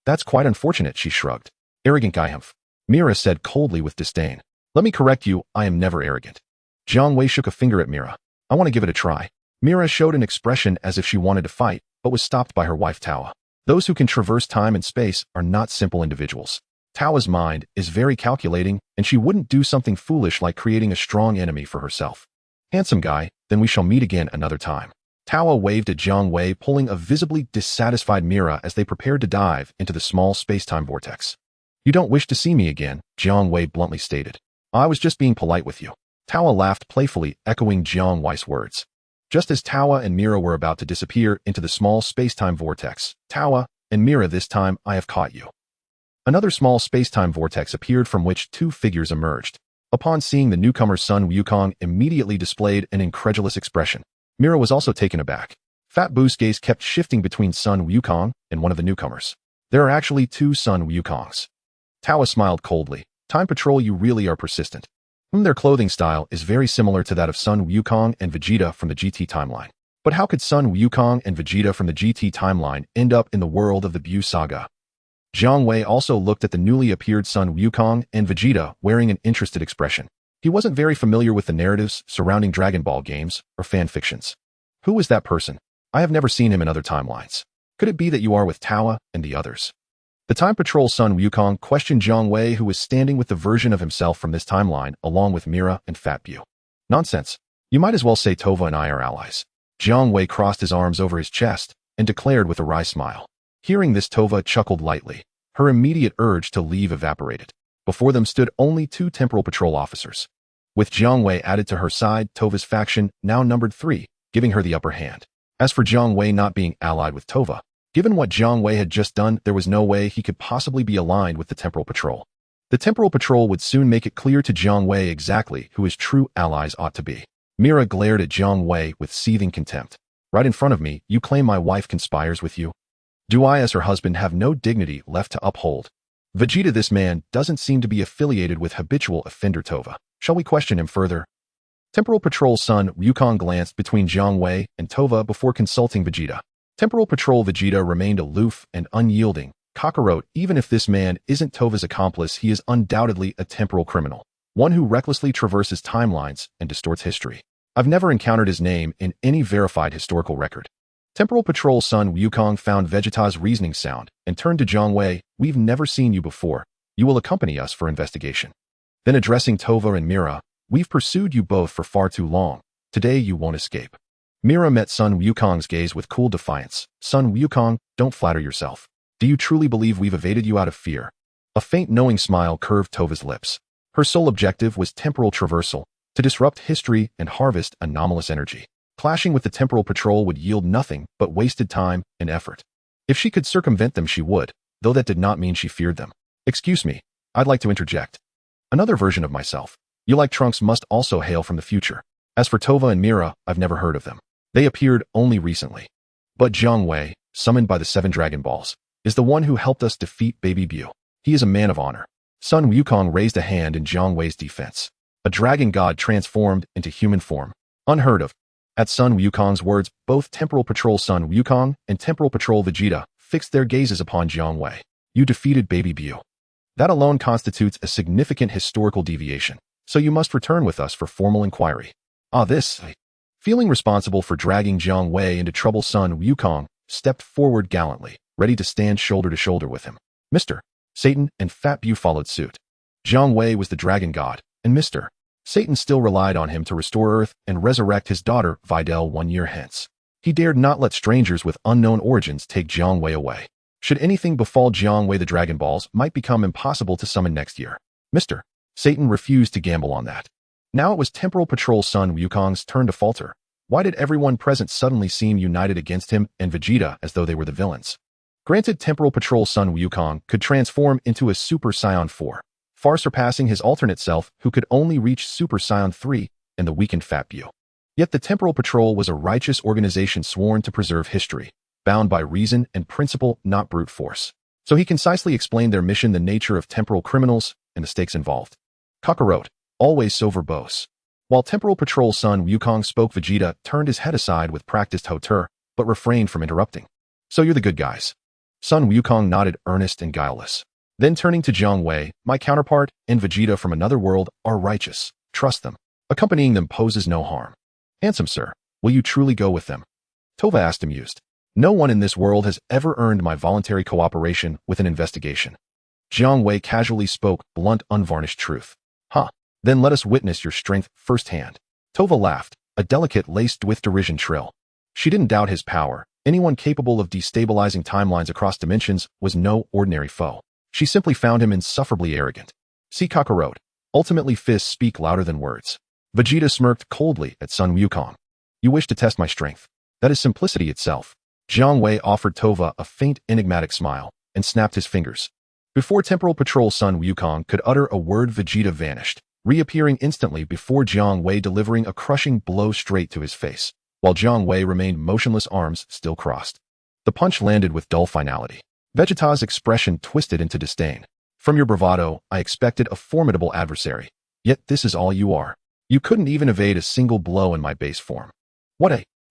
"That's quite unfortunate," she shrugged. "Arrogant guy, humph," Mira said coldly with disdain. "Let me correct you, I am never arrogant." Jiang Wei shook a finger at Mira. "I want to give it a try." Mira showed an expression as if she wanted to fight, but was stopped by her wife Tawa. Those who can traverse time and space are not simple individuals. Tawa's mind is very calculating, and she wouldn't do something foolish like creating a strong enemy for herself. "Handsome guy, then we shall meet again another time." Tawa waved at Jiang Wei, pulling a visibly dissatisfied Mira as they prepared to dive into the small space-time vortex. "You don't wish to see me again," Jiang Wei bluntly stated. "I was just being polite with you." Tawa laughed playfully, echoing Jiang Wei's words. Just as Tawa and Mira were about to disappear into the small space-time vortex, "Tawa and Mira, this time I have caught you." Another small space-time vortex appeared from which 2 figures emerged. Upon seeing the newcomer, Sun Wukong immediately displayed an incredulous expression. Mira was also taken aback. Fat Bu's gaze kept shifting between Sun Wukong and one of the newcomers. "There are actually 2 Sun Wukongs." Tawa smiled coldly. "Time Patrol, you really are persistent." Their clothing style is very similar to that of Sun Wukong and Vegeta from the GT timeline. But how could Sun Wukong and Vegeta from the GT timeline end up in the world of the Bu saga? Jiang Wei also looked at the newly appeared Sun Wukong and Vegeta, wearing an interested expression. He wasn't very familiar with the narratives surrounding Dragon Ball games or fan fictions. "Who was that person? I have never seen him in other timelines. Could it be that you are with Tawa and the others?" The Time Patrol Sun Wukong questioned Jiang Wei, who was standing with the version of himself from this timeline, along with Mira and Fat Bu. "Nonsense. You might as well say Tova and I are allies." Jiang Wei crossed his arms over his chest, and declared with a wry smile. Hearing this, Tova chuckled lightly. Her immediate urge to leave evaporated. Before them stood only 2 temporal patrol officers. With Jiang Wei added to her side, Tova's faction now numbered 3, giving her the upper hand. As for Jiang Wei not being allied with Tova, given what Jiang Wei had just done, there was no way he could possibly be aligned with the Temporal Patrol. The Temporal Patrol would soon make it clear to Jiang Wei exactly who his true allies ought to be. Mira glared at Jiang Wei with seething contempt. Right in front of me, you claim my wife conspires with you? Do I, as her husband, have no dignity left to uphold? Vegeta, this man doesn't seem to be affiliated with habitual offender Tova. Shall we question him further? Temporal Patrol son Wukong glanced between Jiang Wei and Tova before consulting Vegeta. Temporal Patrol Vegeta remained aloof and unyielding. Kakarot, even if this man isn't Tova's accomplice, he is undoubtedly a temporal criminal, one who recklessly traverses timelines and distorts history. I've never encountered his name in any verified historical record. Temporal Patrol son Wukong found Vegeta's reasoning sound and turned to Jiang Wei. We've never seen you before. You will accompany us for investigation. Then addressing Tova and Mira, we've pursued you both for far too long. Today you won't escape. Mira met son Wukong's gaze with cool defiance. Son Wukong, don't flatter yourself. Do you truly believe we've evaded you out of fear? A faint knowing smile curved Tova's lips. Her sole objective was temporal traversal, to disrupt history and harvest anomalous energy. Clashing with the Temporal Patrol would yield nothing but wasted time and effort. If she could circumvent them, she would, though that did not mean she feared them. Excuse me, I'd like to interject. Another version of myself. You like Trunks must also hail from the future. As for Tova and Mira, I've never heard of them. They appeared only recently. But Jiang Wei, summoned by the 7 Dragon Balls, is the one who helped us defeat Baby Bu. He is a man of honor. Son Wukong raised a hand in Jiang Wei's defense. A dragon god transformed into human form. Unheard of. At Son Wukong's words, both Temporal Patrol son Wukong and Temporal Patrol Vegeta fixed their gazes upon Jiang Wei. You defeated Baby Bu. That alone constitutes a significant historical deviation, so you must return with us for formal inquiry. Feeling responsible for dragging Jiang Wei into trouble, son Wukong stepped forward gallantly, ready to stand shoulder to shoulder with him. Mr. Satan and Fat Bu followed suit. Jiang Wei was the dragon god, and Mr. Satan still relied on him to restore Earth and resurrect his daughter Videl 1 year hence. He dared not let strangers with unknown origins take Jiang Wei away. Should anything befall Jiang Wei, the Dragon Balls might become impossible to summon next year. Mr. Satan refused to gamble on that. Now it was Temporal Patrol son Wukong's turn to falter. Why did everyone present suddenly seem united against him and Vegeta as though they were the villains? Granted, Temporal Patrol son Wukong could transform into a Super Saiyan 4, far surpassing his alternate self who could only reach Super Saiyan 3 and the weakened Fat Bu. Yet the Temporal Patrol was a righteous organization sworn to preserve history, bound by reason and principle, not brute force. So he concisely explained their mission, the nature of temporal criminals, and the stakes involved. Kakarot, always so verbose. While Temporal Patrol son Wukong spoke, Vegeta turned his head aside with practiced hauteur, but refrained from interrupting. So you're the good guys. Son Wukong nodded, earnest and guileless. Then turning to Jiang Wei, my counterpart and Vegeta from another world are righteous. Trust them. Accompanying them poses no harm. Handsome sir, will you truly go with them? Tova asked, amused. No one in this world has ever earned my voluntary cooperation with an investigation. Jiang Wei casually spoke, blunt, unvarnished truth. Then let us witness your strength firsthand. Tova laughed, a delicate laced with derision trill. She didn't doubt his power. Anyone capable of destabilizing timelines across dimensions was no ordinary foe. She simply found him insufferably arrogant. See Kakarot. Ultimately fists speak louder than words. Vegeta smirked coldly at son Wukong. You wish to test my strength. That is simplicity itself. Jiang Wei offered Tova a faint, enigmatic smile and snapped his fingers. Before Temporal Patrol son Wukong could utter a word, Vegeta vanished, reappearing instantly before Jiang Wei, delivering a crushing blow straight to his face, while Jiang Wei remained motionless, arms still crossed. The punch landed with dull finality. Vegeta's expression twisted into disdain. From your bravado, I expected a formidable adversary. Yet this is all you are. You couldn't even evade a single blow in my base form.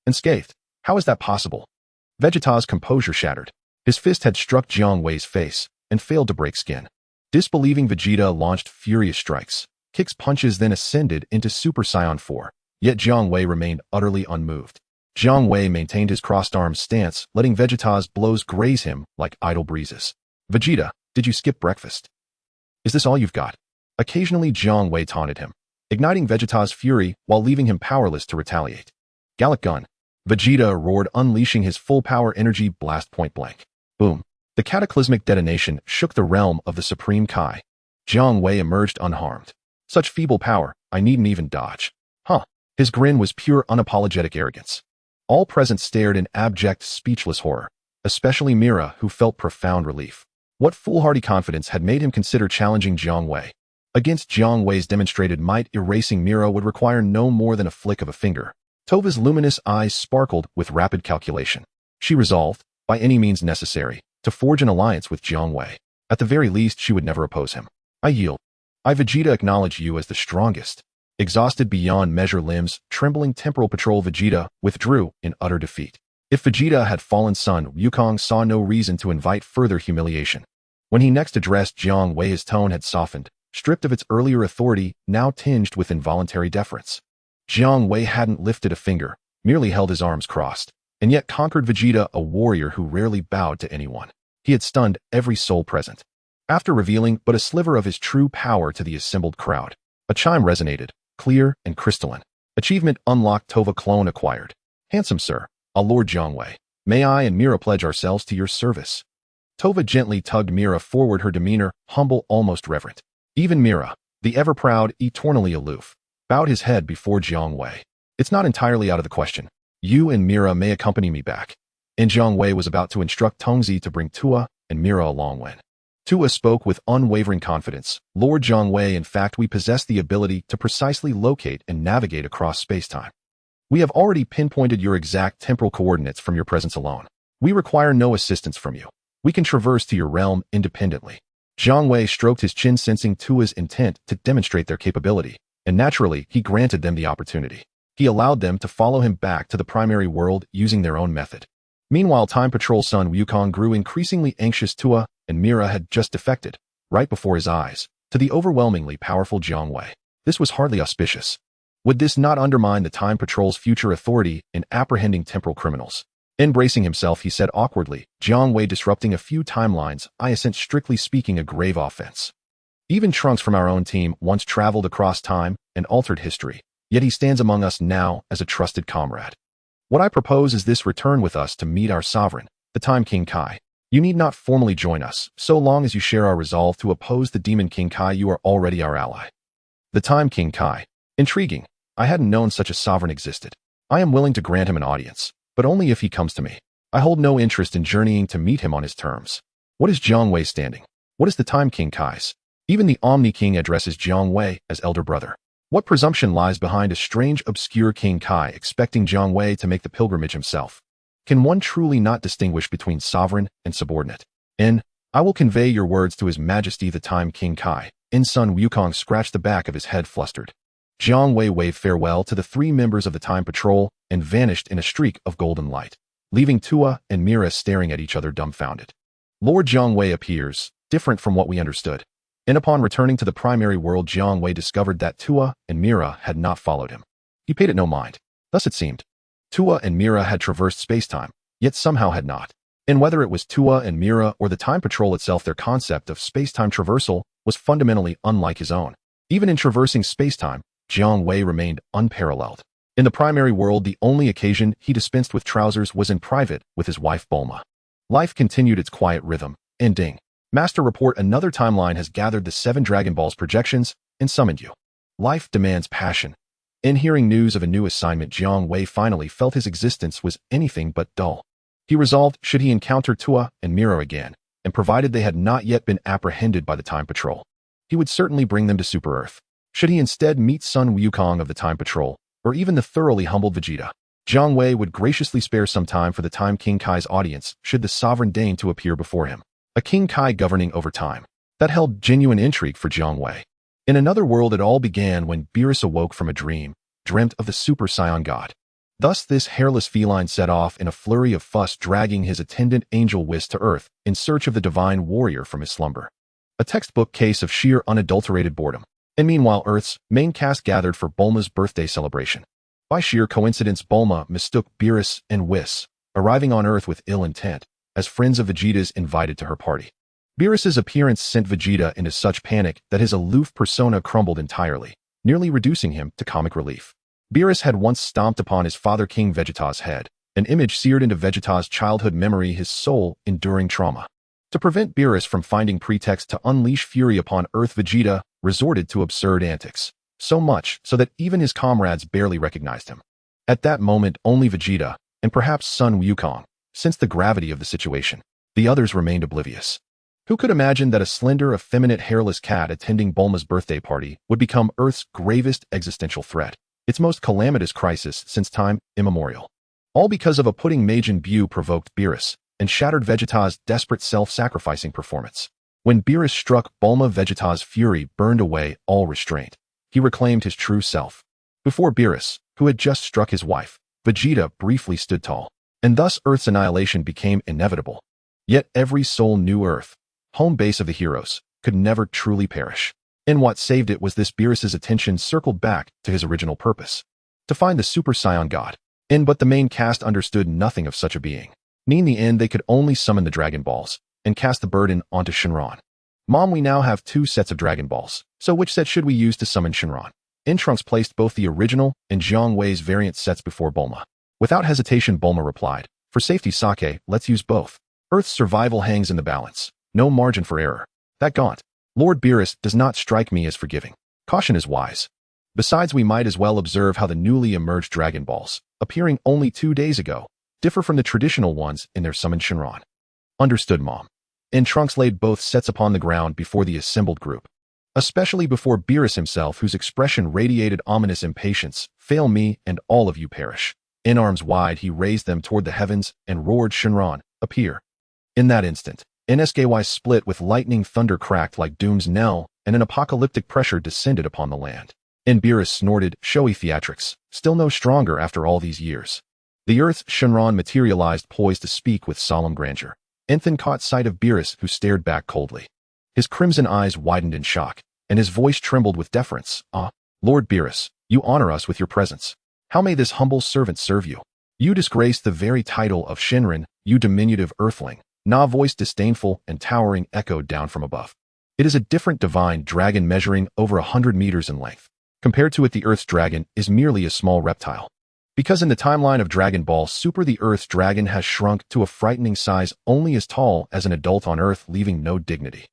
Unscathed. How is that possible? Vegeta's composure shattered. His fist had struck Jiang Wei's face and failed to break skin. Disbelieving, Vegeta launched furious strikes. Kicks, punches, then ascended into Super Saiyan 4. Yet Jiang Wei remained utterly unmoved. Jiang Wei maintained his crossed arms stance, letting Vegeta's blows graze him like idle breezes. Vegeta, did you skip breakfast? Is this all you've got? Occasionally Jiang Wei taunted him, igniting Vegeta's fury while leaving him powerless to retaliate. Gallic gun. Vegeta roared, unleashing his full-power energy blast point blank. Boom. The cataclysmic detonation shook the realm of the Supreme Kai. Jiang Wei emerged unharmed. Such feeble power, I needn't even dodge. Huh. His grin was pure unapologetic arrogance. All present stared in abject, speechless horror, especially Mira, who felt profound relief. What foolhardy confidence had made him consider challenging Jiang Wei? Against Jiang Wei's demonstrated might, erasing Mira would require no more than a flick of a finger. Tova's luminous eyes sparkled with rapid calculation. She resolved, by any means necessary, to forge an alliance with Jiang Wei. At the very least, she would never oppose him. I yield. I, Vegeta, acknowledge you as the strongest. Exhausted beyond measure, limbs, trembling temporal patrol, Vegeta withdrew in utter defeat. If Vegeta had fallen, Son Wukong saw no reason to invite further humiliation. When he next addressed Jiang Wei, his tone had softened, stripped of its earlier authority, now tinged with involuntary deference. Jiang Wei hadn't lifted a finger, merely held his arms crossed, and yet conquered Vegeta, a warrior who rarely bowed to anyone. He had stunned every soul present. After revealing but a sliver of his true power to the assembled crowd, a chime resonated, clear and crystalline. Achievement unlocked. Tova clone acquired. Handsome sir, Lord Jiang Wei, may I and Mira pledge ourselves to your service? Tova gently tugged Mira forward, her demeanor humble, almost reverent. Even Mira, the ever-proud, eternally aloof, bowed his head before Jiang Wei. It's not entirely out of the question. You and Mira may accompany me back. And Jiang Wei was about to instruct Tongzi to bring Tua and Mira along when Tua spoke with unwavering confidence. Lord Jiang Wei, in fact, we possess the ability to precisely locate and navigate across space-time. We have already pinpointed your exact temporal coordinates from your presence alone. We require no assistance from you. We can traverse to your realm independently. Jiang Wei stroked his chin, sensing Tua's intent to demonstrate their capability, and naturally, he granted them the opportunity. He allowed them to follow him back to the primary world using their own method. Meanwhile, Time Patrol Son Wukong grew increasingly anxious. Tua and Mira had just defected, right before his eyes, to the overwhelmingly powerful Jiang Wei. This was hardly auspicious. Would this not undermine the Time Patrol's future authority in apprehending temporal criminals? Embracing himself, he said awkwardly, Jiang Wei disrupting a few timelines, I isn't strictly speaking a grave offense. Even Trunks from our own team once traveled across time and altered history, yet he stands among us now as a trusted comrade. What I propose is this: return with us to meet our sovereign, the Time King Kai. You need not formally join us, so long as you share our resolve to oppose the Demon King Kai. You are already our ally. The Time King Kai. Intriguing. I hadn't known such a sovereign existed. I am willing to grant him an audience, but only if he comes to me. I hold no interest in journeying to meet him on his terms. What is Jiang Wei's standing? What is the Time King Kai's? Even the Omni King addresses Jiang Wei as elder brother. What presumption lies behind a strange, obscure King Kai expecting Jiang Wei to make the pilgrimage himself? Can one truly not distinguish between sovereign and subordinate? I will convey your words to His Majesty the Time King Kai. Son Wukong scratched the back of his head, flustered. Jiang Wei waved farewell to the three members of the Time Patrol and vanished in a streak of golden light, leaving Tua and Mira staring at each other dumbfounded. Lord Jiang Wei appears different from what we understood. And upon returning to the primary world, Jiang Wei discovered that Tua and Mira had not followed him. He paid it no mind. Thus it seemed. Tua and Mira had traversed space-time, yet somehow had not. And whether it was Tua and Mira or the Time Patrol itself, their concept of space-time traversal was fundamentally unlike his own. Even in traversing space-time, Jiang Wei remained unparalleled. In the primary world, the only occasion he dispensed with trousers was in private with his wife Bulma. Life continued its quiet rhythm. Ending. Master report: another timeline has gathered the 7 Dragon Balls projections and summoned you. Life demands passion. In hearing news of a new assignment, Jiang Wei finally felt his existence was anything but dull. He resolved, should he encounter Tua and Mira again, and provided they had not yet been apprehended by the Time Patrol, he would certainly bring them to Super Earth. Should he instead meet Son Wukong of the Time Patrol, or even the thoroughly humbled Vegeta, Jiang Wei would graciously spare some time for the Time King Kai's audience should the sovereign deign to appear before him. A King Kai governing over time. That held genuine intrigue for Jiang Wei. In another world, it all began when Beerus awoke from a dream, dreamt of the Super Saiyan God. Thus this hairless feline set off in a flurry of fuss, dragging his attendant Angel Whis to Earth in search of the divine warrior from his slumber. A textbook case of sheer unadulterated boredom. And meanwhile, Earth's main cast gathered for Bulma's birthday celebration. By sheer coincidence, Bulma mistook Beerus and Whis, arriving on Earth with ill intent, as friends of Vegeta's invited to her party. Beerus's appearance sent Vegeta into such panic that his aloof persona crumbled entirely, nearly reducing him to comic relief. Beerus had once stomped upon his father King Vegeta's head, an image seared into Vegeta's childhood memory, his soul enduring trauma. To prevent Beerus from finding pretext to unleash fury upon Earth, Vegeta resorted to absurd antics, so much so that even his comrades barely recognized him. At that moment, only Vegeta, and perhaps Sun Wukong, sensed the gravity of the situation. The others remained oblivious. Who could imagine that a slender, effeminate, hairless cat attending Bulma's birthday party would become Earth's gravest existential threat, its most calamitous crisis since time immemorial? All because of a pudding Majin Buu provoked Beerus and shattered Vegeta's desperate self-sacrificing performance. When Beerus struck Bulma, Vegeta's fury burned away all restraint. He reclaimed his true self. Before Beerus, who had just struck his wife, Vegeta briefly stood tall, and thus Earth's annihilation became inevitable. Yet every soul knew Earth, home base of the heroes, could never truly perish. And what saved it was this: Beerus's attention circled back to his original purpose, to find the Super Saiyan God. But the main cast understood nothing of such a being. In the end, they could only summon the Dragon Balls and cast the burden onto Shenron. Mom, we now have 2 sets of Dragon Balls, so which set should we use to summon Shenron? Trunks placed both the original and Jiang Wei's variant sets before Bulma. Without hesitation, Bulma replied, "For safety's sake, let's use both. Earth's survival hangs in the balance. No margin for error." That gaunt Lord Beerus does not strike me as forgiving. Caution is wise. Besides, we might as well observe how the newly emerged Dragon Balls, appearing only 2 days ago, differ from the traditional ones in their summoned Shenron. Understood, Mom. Trunks laid both sets upon the ground before the assembled group, especially before Beerus himself, whose expression radiated ominous impatience. "Fail me, and all of you perish." In arms wide, he raised them toward the heavens and roared, "Shenron, appear." In that instant, NSKY split with lightning, thunder cracked like doom's knell, and an apocalyptic pressure descended upon the land. Beerus snorted, "Showy theatrics, still no stronger after all these years." The Earth's Shenron materialized, poised to speak with solemn grandeur. Ethan caught sight of Beerus, who stared back coldly. His crimson eyes widened in shock, and his voice trembled with deference. "Ah, Lord Beerus, you honor us with your presence. How may this humble servant serve you? You disgrace the very title of Shenron, you diminutive earthling." Na voice, disdainful and towering, echoed down from above. "It is a different divine dragon measuring over 100 meters in length. Compared to it, the Earth's dragon is merely a small reptile. Because in the timeline of Dragon Ball Super, the Earth's dragon has shrunk to a frightening size, only as tall as an adult on Earth, leaving no dignity.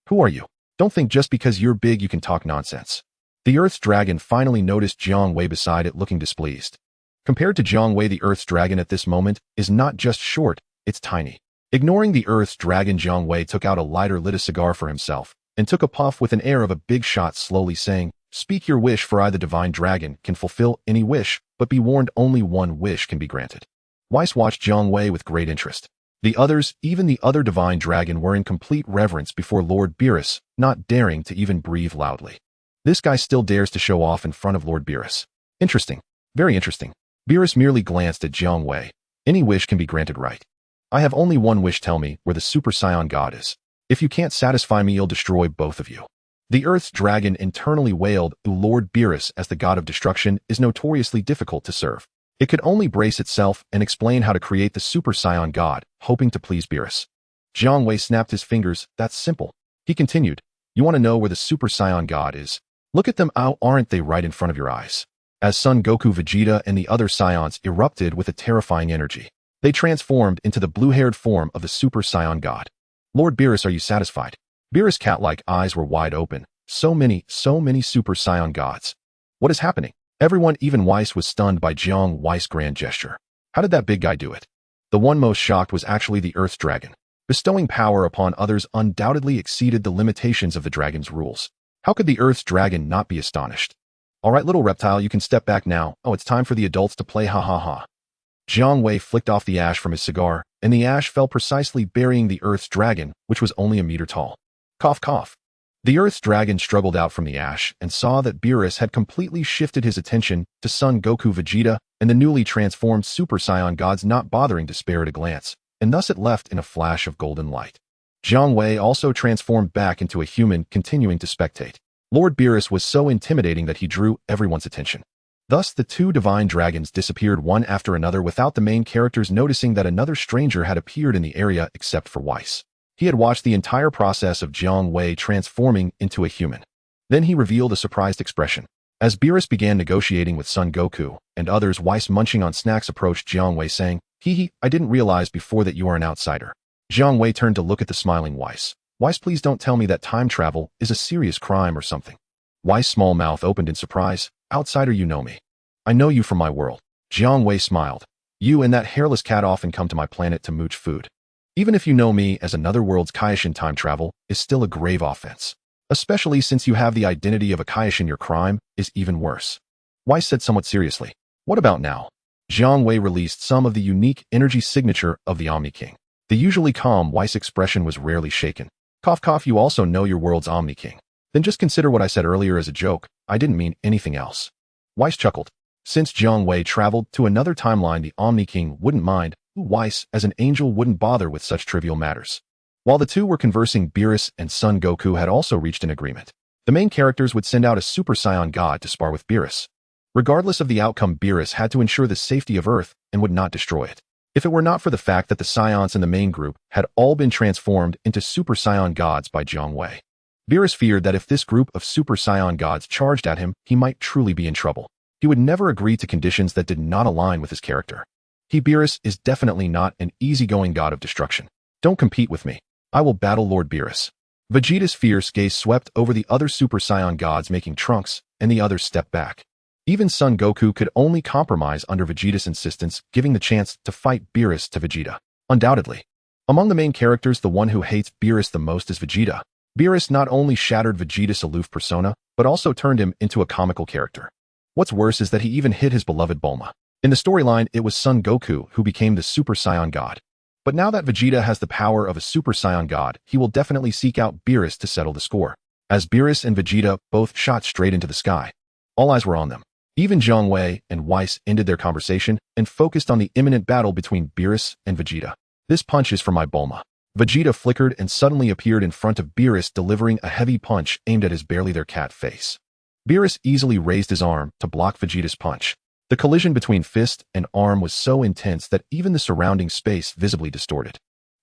Who are you? Don't think just because you're big you can talk nonsense." The Earth's dragon finally noticed Jiang Wei beside it, looking displeased. Compared to Jiang Wei, the Earth's dragon at this moment is not just short, it's tiny. Ignoring the Earth's dragon, Jiang Wei took out a lighter, lit a cigar for himself, and took a puff with an air of a big shot, slowly saying, "Speak your wish, for I, the divine dragon, can fulfill any wish, but be warned, only one wish can be granted." Weiss watched Jiang Wei with great interest. The others, even the other divine dragon, were in complete reverence before Lord Beerus, not daring to even breathe loudly. This guy still dares to show off in front of Lord Beerus. Interesting. Very interesting. Beerus merely glanced at Jiang Wei. "Any wish can be granted, right? I have only one wish. Tell me where the Super Saiyan God is. If you can't satisfy me, I'll destroy both of you." The Earth's dragon internally wailed. Lord Beerus, as the god of destruction, is notoriously difficult to serve. It could only brace itself and explain how to create the Super Saiyan God, hoping to please Beerus. Jiang Wei snapped his fingers. "That's simple." He continued, "You want to know where the Super Saiyan God is? Look at them. Ow, aren't they right in front of your eyes?" As Son Goku, Vegeta, and the other Saiyans erupted with a terrifying energy, they transformed into the blue-haired form of the Super Saiyan God. "Lord Beerus, are you satisfied?" Beerus' cat-like eyes were wide open. So many Super Saiyan gods. What is happening? Everyone, even Weiss, was stunned by Jiang Weiss' grand gesture. How did that big guy do it? The one most shocked was actually the Earth's dragon. Bestowing power upon others undoubtedly exceeded the limitations of the dragon's rules. How could the Earth's dragon not be astonished? "All right, little reptile, you can step back now. Oh, it's time for the adults to play, ha ha ha." Jiang Wei flicked off the ash from his cigar, and the ash fell, precisely burying the Earth's dragon, which was only a meter tall. Cough, cough. The Earth's dragon struggled out from the ash and saw that Beerus had completely shifted his attention to Son Goku, Vegeta, and the newly transformed Super Saiyan gods, not bothering to spare it a glance, and thus it left in a flash of golden light. Jiang Wei also transformed back into a human, continuing to spectate. Lord Beerus was so intimidating that he drew everyone's attention. Thus, the 2 divine dragons disappeared one after another without the main characters noticing that another stranger had appeared in the area, except for Weiss. He had watched the entire process of Jiang Wei transforming into a human. Then he revealed a surprised expression. As Beerus began negotiating with Son Goku and others, Whis munching on snacks approached Jiang Wei saying, "Hee, I didn't realize before that you are an outsider." Jiang Wei turned to look at the smiling Whis. "Whis, please don't tell me that time travel is a serious crime or something." Whis' small mouth opened in surprise. "Outsider, you know me. I know you from my world." Jiang Wei smiled. "You and that hairless cat often come to my planet to mooch food. Even if you know me as another world's Kaioshin, time travel is still a grave offense. Especially since you have the identity of a Kaioshin, your crime is even worse." Whis said somewhat seriously. "What about now?" Jiang Wei released some of the unique energy signature of the Omni King. The usually calm Whis expression was rarely shaken. "Cough cough, you also know your world's Omni King. Then just consider what I said earlier as a joke. I didn't mean anything else." Whis chuckled. Since Jiang Wei traveled to another timeline, the Omni King wouldn't mind. Whis, as an angel, wouldn't bother with such trivial matters. While the two were conversing, Beerus and Son Goku had also reached an agreement. The main characters would send out a Super Saiyan God to spar with Beerus. Regardless of the outcome, Beerus had to ensure the safety of Earth and would not destroy it. If it were not for the fact that the Saiyans in the main group had all been transformed into Super Saiyan gods by Jiang Wei, Beerus feared that if this group of Super Saiyan gods charged at him, he might truly be in trouble. He would never agree to conditions that did not align with his character. Beerus is definitely not an easygoing god of destruction. "Don't compete with me. I will battle Lord Beerus." Vegeta's fierce gaze swept over the other Super Saiyan gods, making Trunks and the others step back. Even Son Goku could only compromise under Vegeta's insistence, giving the chance to fight Beerus to Vegeta. Undoubtedly, among the main characters, the one who hates Beerus the most is Vegeta. Beerus not only shattered Vegeta's aloof persona, but also turned him into a comical character. What's worse is that he even hit his beloved Bulma. In the storyline, it was Son Goku who became the Super Saiyan God. But now that Vegeta has the power of a Super Saiyan God, he will definitely seek out Beerus to settle the score. As Beerus and Vegeta both shot straight into the sky, all eyes were on them. Even Jiang Wei and Whis ended their conversation and focused on the imminent battle between Beerus and Vegeta. "This punch is for my Bulma." Vegeta flickered and suddenly appeared in front of Beerus, delivering a heavy punch aimed at his barely there cat face. Beerus easily raised his arm to block Vegeta's punch. The collision between fist and arm was so intense that even the surrounding space visibly distorted.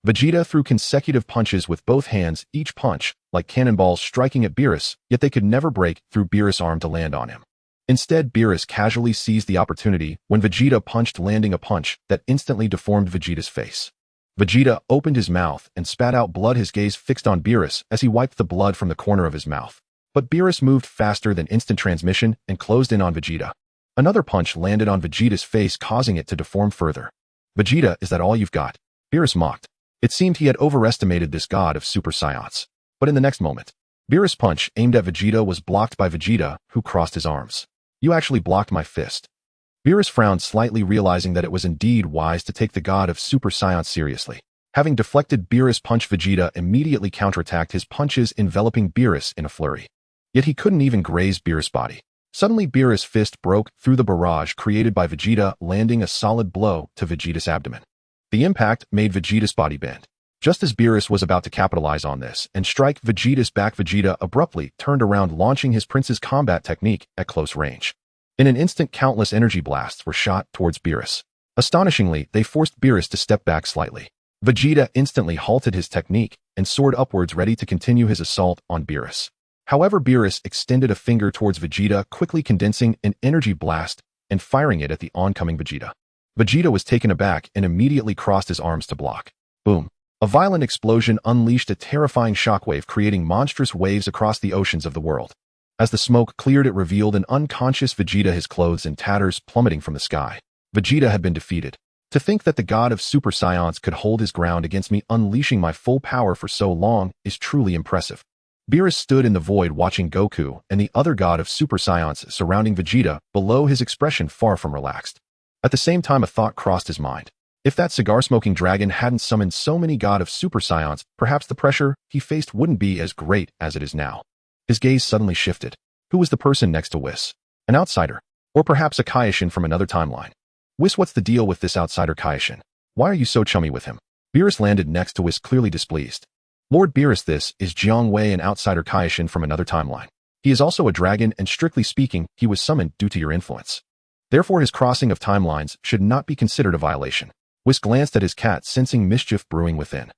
Vegeta threw consecutive punches with both hands, each punch like cannonballs striking at Beerus, yet they could never break through Beerus' arm to land on him. Instead, Beerus casually seized the opportunity when Vegeta punched, landing a punch that instantly deformed Vegeta's face. Vegeta opened his mouth and spat out blood, his gaze fixed on Beerus as he wiped the blood from the corner of his mouth. But Beerus moved faster than instant transmission and closed in on Vegeta. Another punch landed on Vegeta's face, causing it to deform further. "Vegeta, is that all you've got?" Beerus mocked. It seemed he had overestimated this god of Super Saiyans. But in the next moment, Beerus' punch aimed at Vegeta was blocked by Vegeta, who crossed his arms. "You actually blocked my fist." Beerus frowned slightly, realizing that it was indeed wise to take the god of Super Saiyans seriously. Having deflected Beerus' punch, Vegeta immediately counterattacked his punches, enveloping Beerus in a flurry. Yet he couldn't even graze Beerus' body. Suddenly, Beerus' fist broke through the barrage created by Vegeta, landing a solid blow to Vegeta's abdomen. The impact made Vegeta's body bend. Just as Beerus was about to capitalize on this and strike Vegeta's back, Vegeta abruptly turned around, launching his Prince's combat technique at close range. In an instant, countless energy blasts were shot towards Beerus. Astonishingly, they forced Beerus to step back slightly. Vegeta instantly halted his technique and soared upwards, ready to continue his assault on Beerus. However, Beerus extended a finger towards Vegeta, quickly condensing an energy blast and firing it at the oncoming Vegeta. Vegeta was taken aback and immediately crossed his arms to block. Boom! A violent explosion unleashed a terrifying shockwave, creating monstrous waves across the oceans of the world. As the smoke cleared, it revealed an unconscious Vegeta, his clothes in tatters, plummeting from the sky. Vegeta had been defeated. To think that the god of Super Saiyans could hold his ground against me, unleashing my full power for so long, is truly impressive. Beerus stood in the void, watching Goku and the other god of Super Saiyans surrounding Vegeta, below, his expression far from relaxed. At the same time, a thought crossed his mind. If that cigar-smoking dragon hadn't summoned so many god of Super Saiyans, perhaps the pressure he faced wouldn't be as great as it is now. His gaze suddenly shifted. Who was the person next to Whis? An outsider? Or perhaps a Kaioshin from another timeline? "Whis, what's the deal with this outsider Kaioshin? Why are you so chummy with him?" Beerus landed next to Whis, clearly displeased. "Lord Beerus, this is Jiang Wei, an outsider Kaioshin from another timeline. He is also a dragon, and strictly speaking, he was summoned due to your influence. Therefore, his crossing of timelines should not be considered a violation." Whis glanced at his cat, sensing mischief brewing within.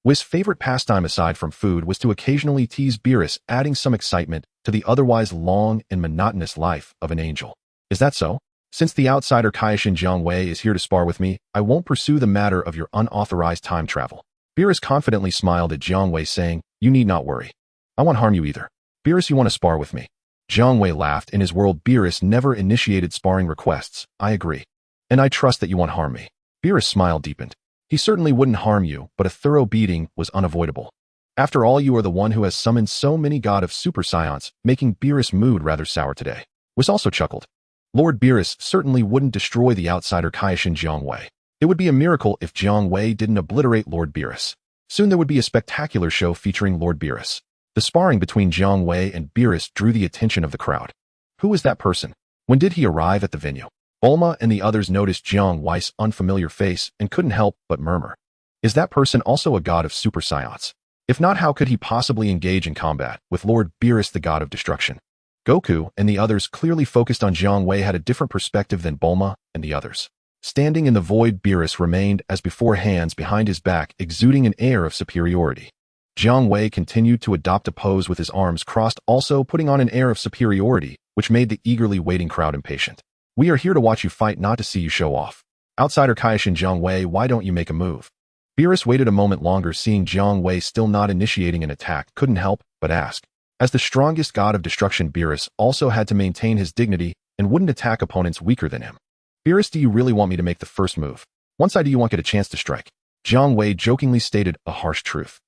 Whis' favorite pastime aside from food was to occasionally tease Beerus, adding some excitement to the otherwise long and monotonous life of an angel. Is that so? Since the outsider Kaishin Jiangwei is here to spar with me, I won't pursue the matter of your unauthorized time travel. Beerus confidently smiled at Jiangwei, saying, You need not worry. I won't harm you either. Beerus, you want to spar with me? Jiangwei laughed. In his world, Beerus never initiated sparring requests. I agree. And I trust that you won't harm me. Beerus' smile deepened. He certainly wouldn't harm you, but a thorough beating was unavoidable. After all, you are the one who has summoned so many god of Super Saiyans, making Beerus' mood rather sour today. Whis also chuckled. Lord Beerus certainly wouldn't destroy the outsider Kaishin Jiangwei. It would be a miracle if Jiangwei didn't obliterate Lord Beerus. Soon there would be a spectacular show featuring Lord Beerus. The sparring between Jiangwei and Beerus drew the attention of the crowd. Who was that person? When did he arrive at the venue? Bulma and the others noticed Jiangwei's unfamiliar face and couldn't help but murmur. Is that person also a god of Super Saiyans? If not, how could he possibly engage in combat with Lord Beerus, the god of destruction? Goku and the others, clearly focused on Jiangwei, had a different perspective than Bulma and the others. Standing in the void, Beerus remained as before, hands behind his back, exuding an air of superiority. Jiangwei continued to adopt a pose with his arms crossed, also putting on an air of superiority, which made the eagerly waiting crowd impatient. We are here to watch you fight, not to see you show off. Outsider Kaishin Jiangwei, why don't you make a move? Beerus waited a moment longer, seeing Jiangwei still not initiating an attack, couldn't help but ask. As the strongest god of destruction, Beerus also had to maintain his dignity and wouldn't attack opponents weaker than him. Beerus, do you really want me to make the first move? Once I do, you won't get a chance to strike. Jiangwei jokingly stated a harsh truth.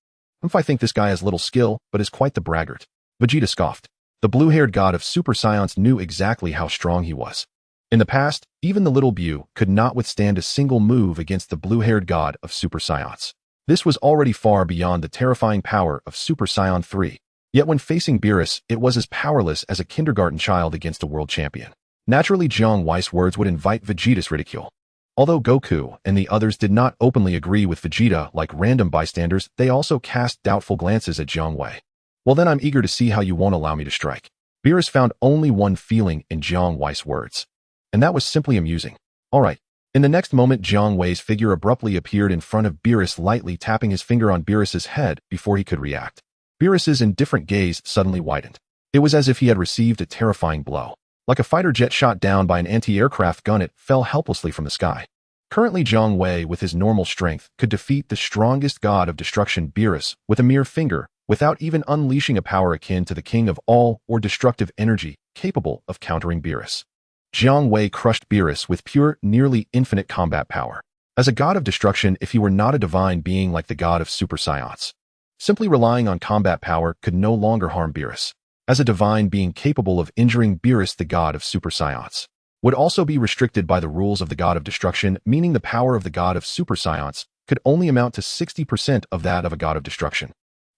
If I think this guy has little skill, but is quite the braggart. Vegeta scoffed. The blue-haired god of Super Saiyans knew exactly how strong he was. In the past, even the little Bu could not withstand a single move against the blue-haired god of Super Saiyans. This was already far beyond the terrifying power of Super Saiyan 3. Yet when facing Beerus, it was as powerless as a kindergarten child against a world champion. Naturally, Jiangwei's words would invite Vegeta's ridicule. Although Goku and the others did not openly agree with Vegeta like random bystanders, they also cast doubtful glances at Jiangwei. Well then, I'm eager to see how you won't allow me to strike. Beerus found only one feeling in Jiangwei's words. And that was simply amusing. Alright. In the next moment, Jiangwei's figure abruptly appeared in front of Beerus, lightly tapping his finger on Beerus's head before he could react. Beerus's indifferent gaze suddenly widened. It was as if he had received a terrifying blow. Like a fighter jet shot down by an anti-aircraft gun, it fell helplessly from the sky. Currently, Jiangwei, with his normal strength, could defeat the strongest god of destruction, Beerus, with a mere finger, without even unleashing a power akin to the king of all or destructive energy, capable of countering Beerus. Jiangwei crushed Beerus with pure, nearly infinite combat power. As a god of destruction, if he were not a divine being like the god of Super Saiyans, simply relying on combat power could no longer harm Beerus. As a divine being capable of injuring Beerus, the god of Super Saiyans would also be restricted by the rules of the god of destruction, meaning the power of the god of Super Saiyans could only amount to 60% of that of a god of destruction.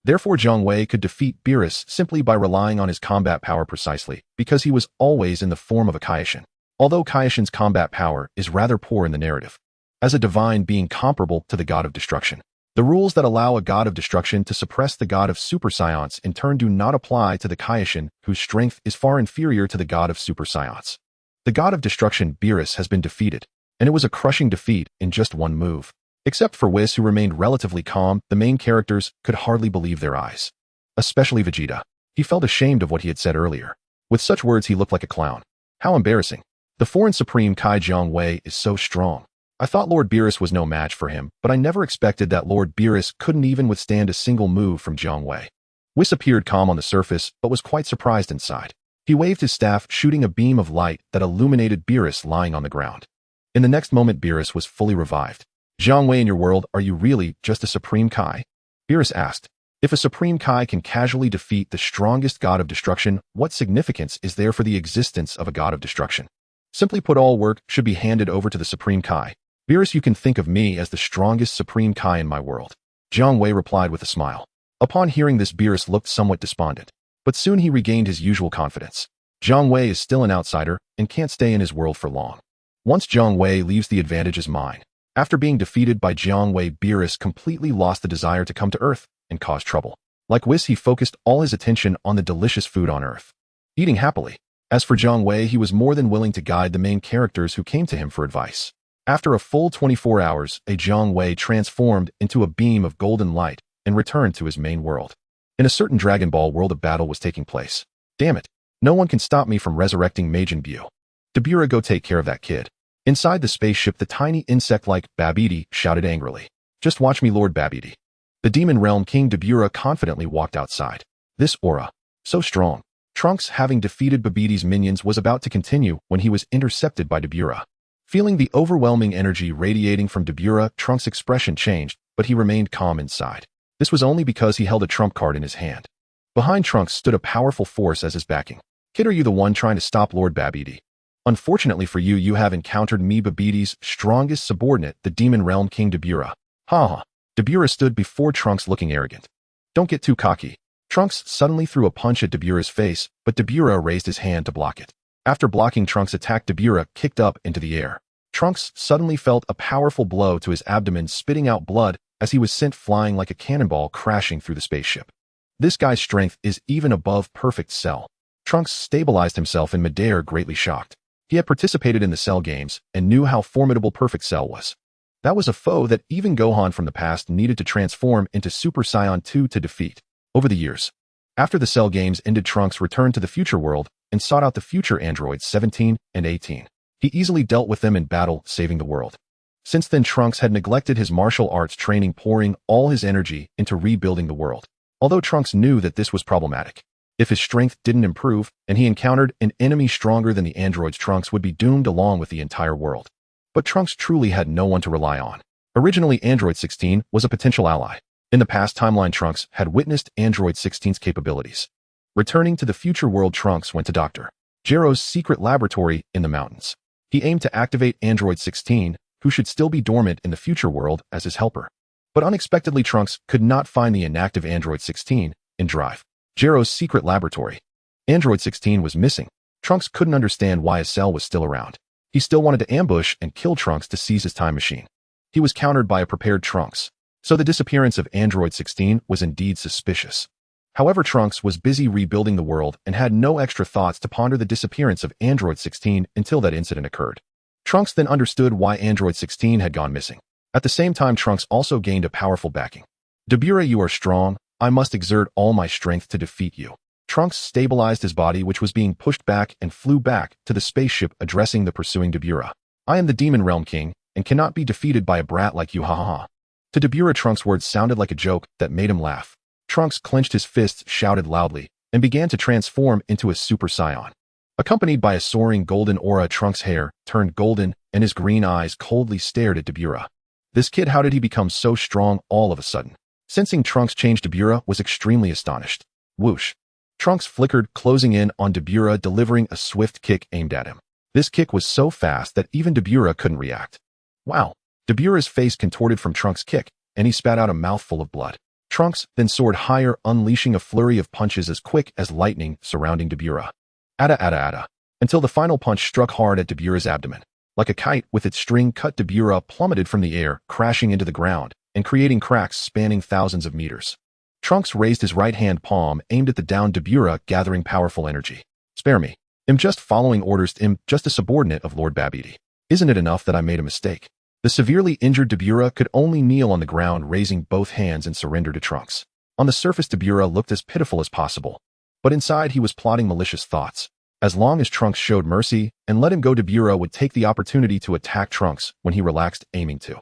Therefore, Jiangwei could defeat Beerus simply by relying on his combat power precisely, because he was always in the form of a Kaishin. Although Kaishin's combat power is rather poor in the narrative, as a divine being comparable to the god of destruction. The rules that allow a god of destruction to suppress the god of Super Saiyans in turn do not apply to the Kaishin, whose strength is far inferior to the god of Super Saiyans. The god of destruction, Beerus, has been defeated, and it was a crushing defeat in just one move. Except for Whis, who remained relatively calm, the main characters could hardly believe their eyes. Especially Vegeta. He felt ashamed of what he had said earlier. With such words, he looked like a clown. How embarrassing. The foreign supreme Kai Jiangwei is so strong. I thought Lord Beerus was no match for him, but I never expected that Lord Beerus couldn't even withstand a single move from Jiangwei. Whis appeared calm on the surface, but was quite surprised inside. He waved his staff, shooting a beam of light that illuminated Beerus lying on the ground. In the next moment, Beerus was fully revived. Jiangwei, in your world, are you really just a Supreme Kai? Beerus asked. If a Supreme Kai can casually defeat the strongest god of destruction, what significance is there for the existence of a god of destruction? Simply put, all work should be handed over to the Supreme Kai. Beerus, you can think of me as the strongest Supreme Kai in my world. Jiangwei replied with a smile. Upon hearing this, Beerus looked somewhat despondent. But soon he regained his usual confidence. Jiangwei is still an outsider and can't stay in his world for long. Once Jiangwei leaves, the advantage is mine. After being defeated by Jiangwei, Beerus completely lost the desire to come to Earth and cause trouble. Like Whis, he focused all his attention on the delicious food on Earth, eating happily. As for Jiangwei, he was more than willing to guide the main characters who came to him for advice. After a full 24 hours, a Jiangwei transformed into a beam of golden light, and returned to his main world. In a certain Dragon Ball world, a battle was taking place. Damn it. No one can stop me from resurrecting Majin Buu. Dabura, go take care of that kid. Inside the spaceship, the tiny insect-like Babidi shouted angrily. Just watch me, Lord Babidi. The Demon Realm King Dabura confidently walked outside. This aura. So strong. Trunks, having defeated Babidi's minions, was about to continue when he was intercepted by Dabura. Feeling the overwhelming energy radiating from Dabura, Trunks' expression changed, but he remained calm inside. This was only because he held a trump card in his hand. Behind Trunks stood a powerful force as his backing. Kid, are you the one trying to stop Lord Babidi? Unfortunately for you, you have encountered me, Babidi's strongest subordinate, the Demon Realm King Dabura. Ha ha. Dabura stood before Trunks looking arrogant. Don't get too cocky. Trunks suddenly threw a punch at Dabura's face, but Dabura raised his hand to block it. After blocking Trunks' attack, Dabura kicked up into the air. Trunks suddenly felt a powerful blow to his abdomen, spitting out blood as he was sent flying like a cannonball, crashing through the spaceship. This guy's strength is even above perfect Cell. Trunks stabilized himself in midair, greatly shocked. He had participated in the Cell games and knew how formidable perfect Cell was. That was a foe that even Gohan from the past needed to transform into Super Saiyan 2 to defeat. Over the years, after the Cell games ended, Trunks returned to the future world and sought out the future androids 17 and 18. He easily dealt with them in battle, saving the world. Since then, Trunks had neglected his martial arts training, pouring all his energy into rebuilding the world. Although Trunks knew that this was problematic. If his strength didn't improve and he encountered an enemy stronger than the androids, Trunks would be doomed along with the entire world. But Trunks truly had no one to rely on. Originally, Android 16 was a potential ally. In the past timeline, Trunks had witnessed Android 16's capabilities. Returning to the future world, Trunks went to Dr. Gero's secret laboratory in the mountains. He aimed to activate Android 16, who should still be dormant in the future world, as his helper. But unexpectedly, Trunks could not find the inactive Android 16 in Drive Gero's secret laboratory. Android 16 was missing. Trunks couldn't understand why his cell was still around. He still wanted to ambush and kill Trunks to seize his time machine. He was countered by a prepared Trunks. So the disappearance of Android 16 was indeed suspicious. However, Trunks was busy rebuilding the world and had no extra thoughts to ponder the disappearance of Android 16 until that incident occurred. Trunks then understood why Android 16 had gone missing. At the same time, Trunks also gained a powerful backing. Dabura, you are strong. I must exert all my strength to defeat you. Trunks stabilized his body, which was being pushed back, and flew back to the spaceship, addressing the pursuing Dabura. I am the Demon Realm King and cannot be defeated by a brat like you, ha ha ha. To Dabura, Trunks' words sounded like a joke that made him laugh. Trunks clenched his fists, shouted loudly, and began to transform into a Super Saiyan. Accompanied by a soaring golden aura, Trunks' hair turned golden and his green eyes coldly stared at Dabura. This kid, how did he become so strong all of a sudden? Sensing Trunks' change, Dabura was extremely astonished. Whoosh. Trunks flickered, closing in on Dabura, delivering a swift kick aimed at him. This kick was so fast that even Dabura couldn't react. Wow. Dabura's face contorted from Trunks' kick, and he spat out a mouthful of blood. Trunks then soared higher, unleashing a flurry of punches as quick as lightning surrounding Dabura. Ada, until the final punch struck hard at Dabura's abdomen. Like a kite with its string cut, Dabura plummeted from the air, crashing into the ground and creating cracks spanning thousands of meters. Trunks raised his right hand palm, aimed at the downed Dabura, gathering powerful energy. Spare me. I'm just following orders. I'm just a subordinate of Lord Babidi. Isn't it enough that I made a mistake? The severely injured Dabura could only kneel on the ground, raising both hands in surrender to Trunks. On the surface, Dabura looked as pitiful as possible, but inside he was plotting malicious thoughts. As long as Trunks showed mercy and let him go, Dabura would take the opportunity to attack Trunks when he relaxed, aiming to.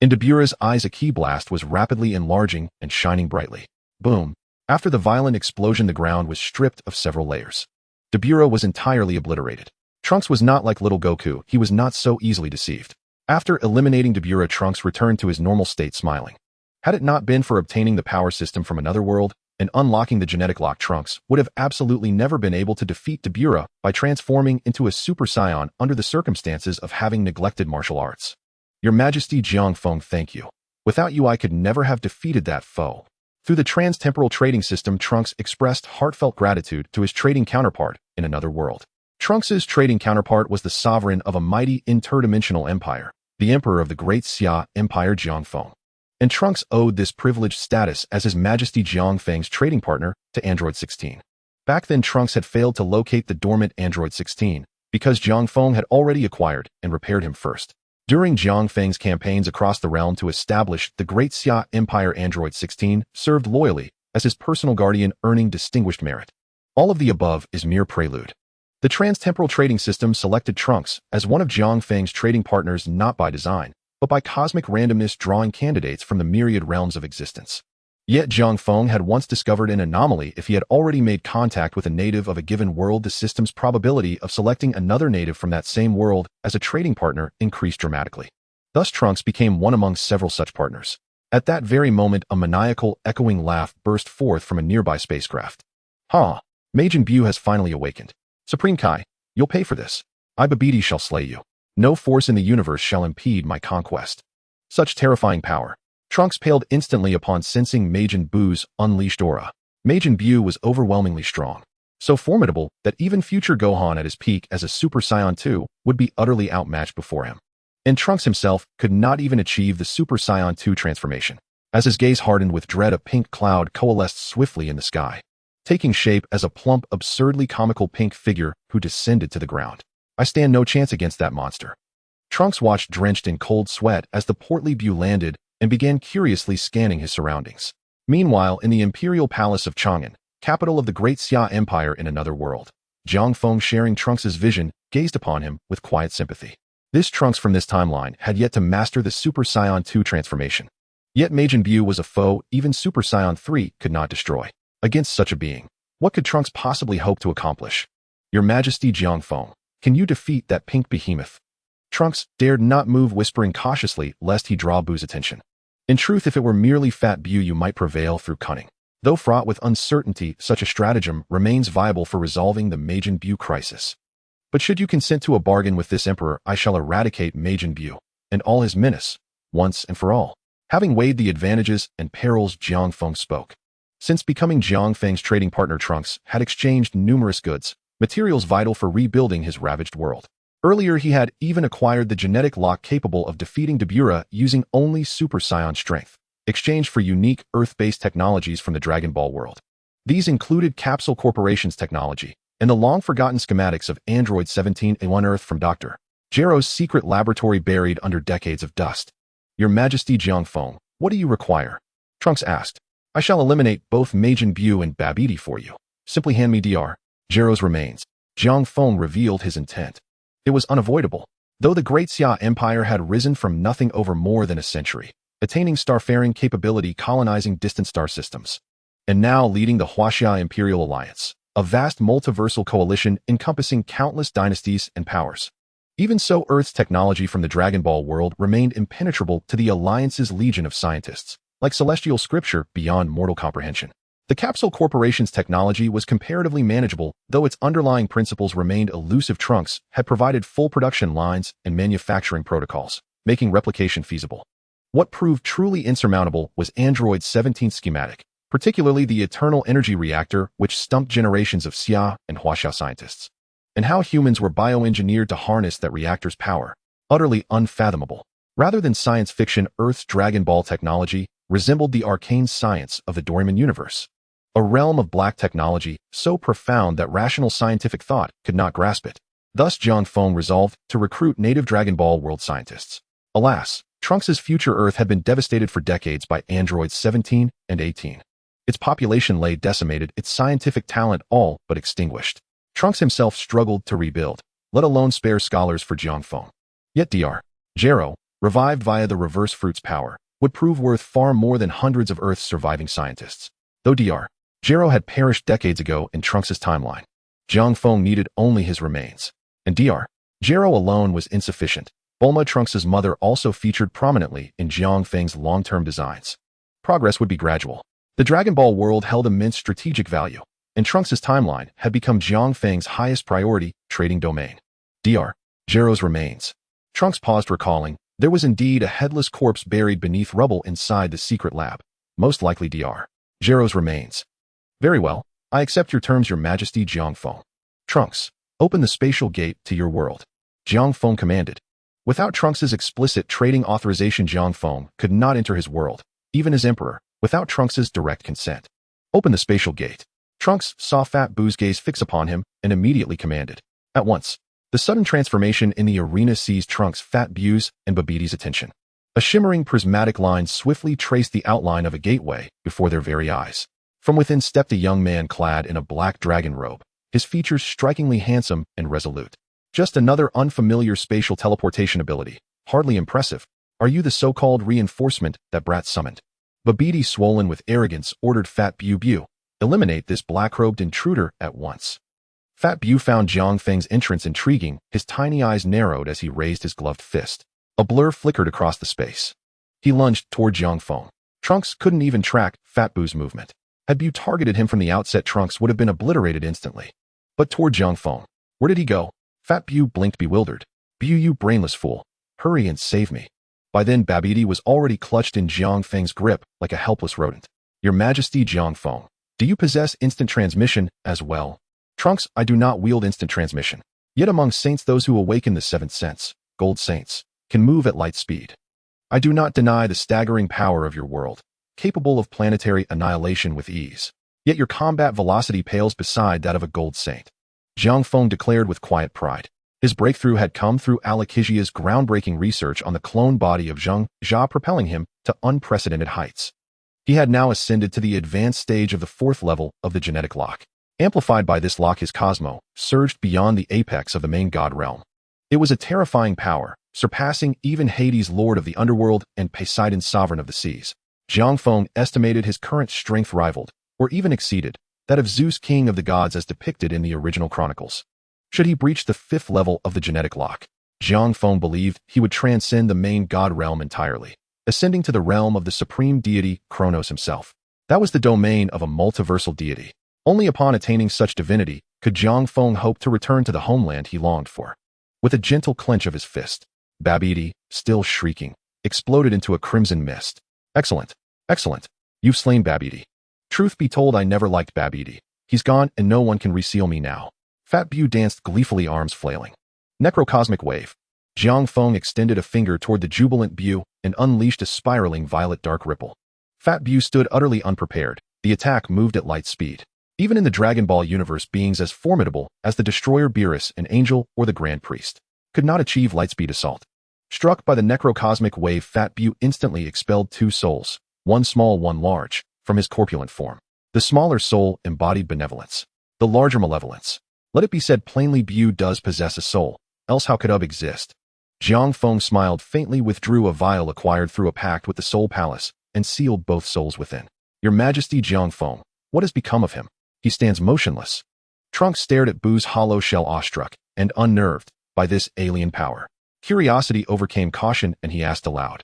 In Dabura's eyes, a ki blast was rapidly enlarging and shining brightly. Boom. After the violent explosion, the ground was stripped of several layers. Dabura was entirely obliterated. Trunks was not like little Goku. He was not so easily deceived. After eliminating Dabura, Trunks returned to his normal state, smiling. Had it not been for obtaining the power system from another world and unlocking the genetic lock, Trunks would have absolutely never been able to defeat Dabura by transforming into a Super Saiyan under the circumstances of having neglected martial arts. Your Majesty Jiangfeng, thank you. Without you, I could never have defeated that foe. Through the trans-temporal trading system, Trunks expressed heartfelt gratitude to his trading counterpart in another world. Trunks' trading counterpart was the sovereign of a mighty interdimensional empire, the emperor of the Great Xia Empire, Jiangfeng. And Trunks owed this privileged status as His Majesty Jiangfeng's trading partner to Android 16. Back then, Trunks had failed to locate the dormant Android 16 because Jiangfeng had already acquired and repaired him first. During Jiang Feng's campaigns across the realm to establish the Great Xia Empire, Android 16 served loyally as his personal guardian, earning distinguished merit. All of the above is mere prelude. The Trans-Temporal Trading System selected Trunks as one of Jiang Feng's trading partners not by design, but by cosmic randomness, drawing candidates from the myriad realms of existence. Yet Jiang Feng had once discovered an anomaly. If he had already made contact with a native of a given world, the system's probability of selecting another native from that same world as a trading partner increased dramatically. Thus Trunks became one among several such partners. At that very moment, a maniacal, echoing laugh burst forth from a nearby spacecraft. Ha! Majin Buu has finally awakened. Supreme Kai, you'll pay for this. I Babidi shall slay you. No force in the universe shall impede my conquest. Such terrifying power. Trunks paled instantly upon sensing Majin Buu's unleashed aura. Majin Buu was overwhelmingly strong. So formidable that even future Gohan at his peak as a Super Saiyan 2 would be utterly outmatched before him. And Trunks himself could not even achieve the Super Saiyan 2 transformation. As his gaze hardened with dread, a pink cloud coalesced swiftly in the sky, taking shape as a plump, absurdly comical pink figure who descended to the ground. I stand no chance against that monster. Trunks watched drenched in cold sweat as the portly Buu landed and began curiously scanning his surroundings. Meanwhile, in the Imperial Palace of Chang'an, capital of the Great Xia Empire in another world, Jiang Feng, sharing Trunks' vision, gazed upon him with quiet sympathy. This Trunks from this timeline had yet to master the Super Saiyan 2 transformation. Yet Majin Buu was a foe even Super Saiyan 3 could not destroy. Against such a being, what could Trunks possibly hope to accomplish? Your Majesty Jiang Feng, can you defeat that pink behemoth? Trunks dared not move, whispering cautiously lest he draw Buu's attention. In truth, if it were merely fat Buu, you might prevail through cunning. Though fraught with uncertainty, such a stratagem remains viable for resolving the Majin Buu crisis. But should you consent to a bargain with this emperor, I shall eradicate Majin Buu and all his menace, once and for all. Having weighed the advantages and perils, Jiang Feng spoke. Since becoming Jiang Feng's trading partner, Trunks had exchanged numerous goods, materials vital for rebuilding his ravaged world. Earlier, he had even acquired the genetic lock capable of defeating Dabura using only Super Saiyan strength, exchanged for unique Earth-based technologies from the Dragon Ball world. These included Causal Corporation's technology and the long-forgotten schematics of Android 17 A1 Earth from Dr. Gero's secret laboratory buried under decades of dust. Your Majesty Jiang Feng, what do you require? Trunks asked. I shall eliminate both Majin Buu and Babidi for you. Simply hand me Dr. Gero's remains. Jiang Feng revealed his intent. It was unavoidable. Though the Great Xia Empire had risen from nothing over more than a century, attaining starfaring capability, colonizing distant star systems, and now leading the Huaxia Imperial Alliance, a vast multiversal coalition encompassing countless dynasties and powers. Even so, Earth's technology from the Dragon Ball world remained impenetrable to the Alliance's legion of scientists, like celestial scripture beyond mortal comprehension. The Causal Corporation's technology was comparatively manageable, though its underlying principles remained elusive. Trunks had provided full production lines and manufacturing protocols, making replication feasible. What proved truly insurmountable was Android 17's schematic, particularly the eternal energy reactor, which stumped generations of Xia and Huaxia scientists. And how humans were bioengineered to harness that reactor's power, utterly unfathomable. Rather than science fiction, Earth's Dragon Ball technology resembled the arcane science of the Doraemon universe. A realm of black technology so profound that rational scientific thought could not grasp it. Thus Jiang Feng resolved to recruit native Dragon Ball world scientists. Alas, Trunks' future Earth had been devastated for decades by androids 17 and 18. Its population lay decimated, its scientific talent all but extinguished. Trunks himself struggled to rebuild, let alone spare scholars for Jiang Feng. Yet Dr. Gero, revived via the reverse fruit's power, would prove worth far more than hundreds of Earth's surviving scientists. Though Dr. Gero had perished decades ago in Trunks' timeline, Jiang Feng needed only his remains. And Dr. Gero alone was insufficient. Bulma, Trunks' mother, also featured prominently in Jiang Feng's long-term designs. Progress would be gradual. The Dragon Ball world held immense strategic value, and Trunks' timeline had become Jiang Feng's highest priority trading domain. Dr. Gero's remains. Trunks paused, recalling, there was indeed a headless corpse buried beneath rubble inside the secret lab, most likely Dr. Gero's remains. Very well, I accept your terms, Your Majesty Jiang Feng. Trunks, open the spatial gate to your world. Jiang Feng commanded. Without Trunks' explicit trading authorization, Jiang Feng could not enter his world, even as emperor, without Trunks' direct consent. Open the spatial gate. Trunks saw Fat Buu's gaze fix upon him and immediately commanded. At once. The sudden transformation in the arena seized Trunks' Fat Bu's and Babbidi's attention. A shimmering prismatic line swiftly traced the outline of a gateway before their very eyes. From within stepped a young man clad in a black dragon robe, his features strikingly handsome and resolute. Just another unfamiliar spatial teleportation ability. Hardly impressive. Are you the so-called reinforcement that Brat summoned? Babbidi, swollen with arrogance, ordered Fat Bu. Eliminate this black-robed intruder at once. Fat Bu found Jiang Feng's entrance intriguing, his tiny eyes narrowed as he raised his gloved fist. A blur flickered across the space. He lunged toward Jiang Feng. Trunks couldn't even track Fat Bu's movement. Had Bu targeted him from the outset, Trunks would have been obliterated instantly. But toward Jiang Feng. Where did he go? Fat Bu blinked, bewildered. Bu, you brainless fool. Hurry and save me. By then, Babbidi was already clutched in Jiang Feng's grip like a helpless rodent. Your Majesty, Jiang Feng, do you possess instant transmission as well? Trunks, I do not wield instant transmission. Yet among saints, those who awaken the seventh sense, gold saints, can move at light speed. I do not deny the staggering power of your world, capable of planetary annihilation with ease. Yet your combat velocity pales beside that of a gold saint. Jiang Feng declared with quiet pride. His breakthrough had come through Alakijia's groundbreaking research on the clone body of Zheng Jia, propelling him to unprecedented heights. He had now ascended to the advanced stage of the fourth level of the genetic lock. Amplified by this lock, his cosmo surged beyond the apex of the main god realm. It was a terrifying power, surpassing even Hades, lord of the underworld, and Poseidon, sovereign of the seas. Jiang Feng estimated his current strength rivaled, or even exceeded, that of Zeus, king of the gods as depicted in the original chronicles. Should he breach the fifth level of the genetic lock, Jiang Feng believed he would transcend the main god realm entirely, ascending to the realm of the supreme deity Kronos himself. That was the domain of a multiversal deity. Only upon attaining such divinity could Jiang Feng hope to return to the homeland he longed for. With a gentle clench of his fist, Babbidi, still shrieking, exploded into a crimson mist. Excellent, excellent. You've slain Babbidi. Truth be told, I never liked Babbidi. He's gone and no one can reseal me now. Fat Bu danced gleefully, arms flailing. Necrocosmic wave. Jiang Feng extended a finger toward the jubilant Bu and unleashed a spiraling violet dark ripple. Fat Bu stood utterly unprepared. The attack moved at light speed. Even in the Dragon Ball universe, beings as formidable as the Destroyer Beerus, an angel, or the Grand Priest could not achieve lightspeed assault. Struck by the necrocosmic wave, Fat Bu instantly expelled two souls, one small, one large, from his corpulent form. The smaller soul embodied benevolence, the larger malevolence. Let it be said plainly, Bu does possess a soul, else how could Ub exist? Jiang Feng smiled faintly, withdrew a vial acquired through a pact with the Soul Palace, and sealed both souls within. Your Majesty, Jiang Feng, what has become of him? He stands motionless. Trunks stared at Bu's hollow shell, awestruck and unnerved by this alien power. Curiosity overcame caution, and he asked aloud.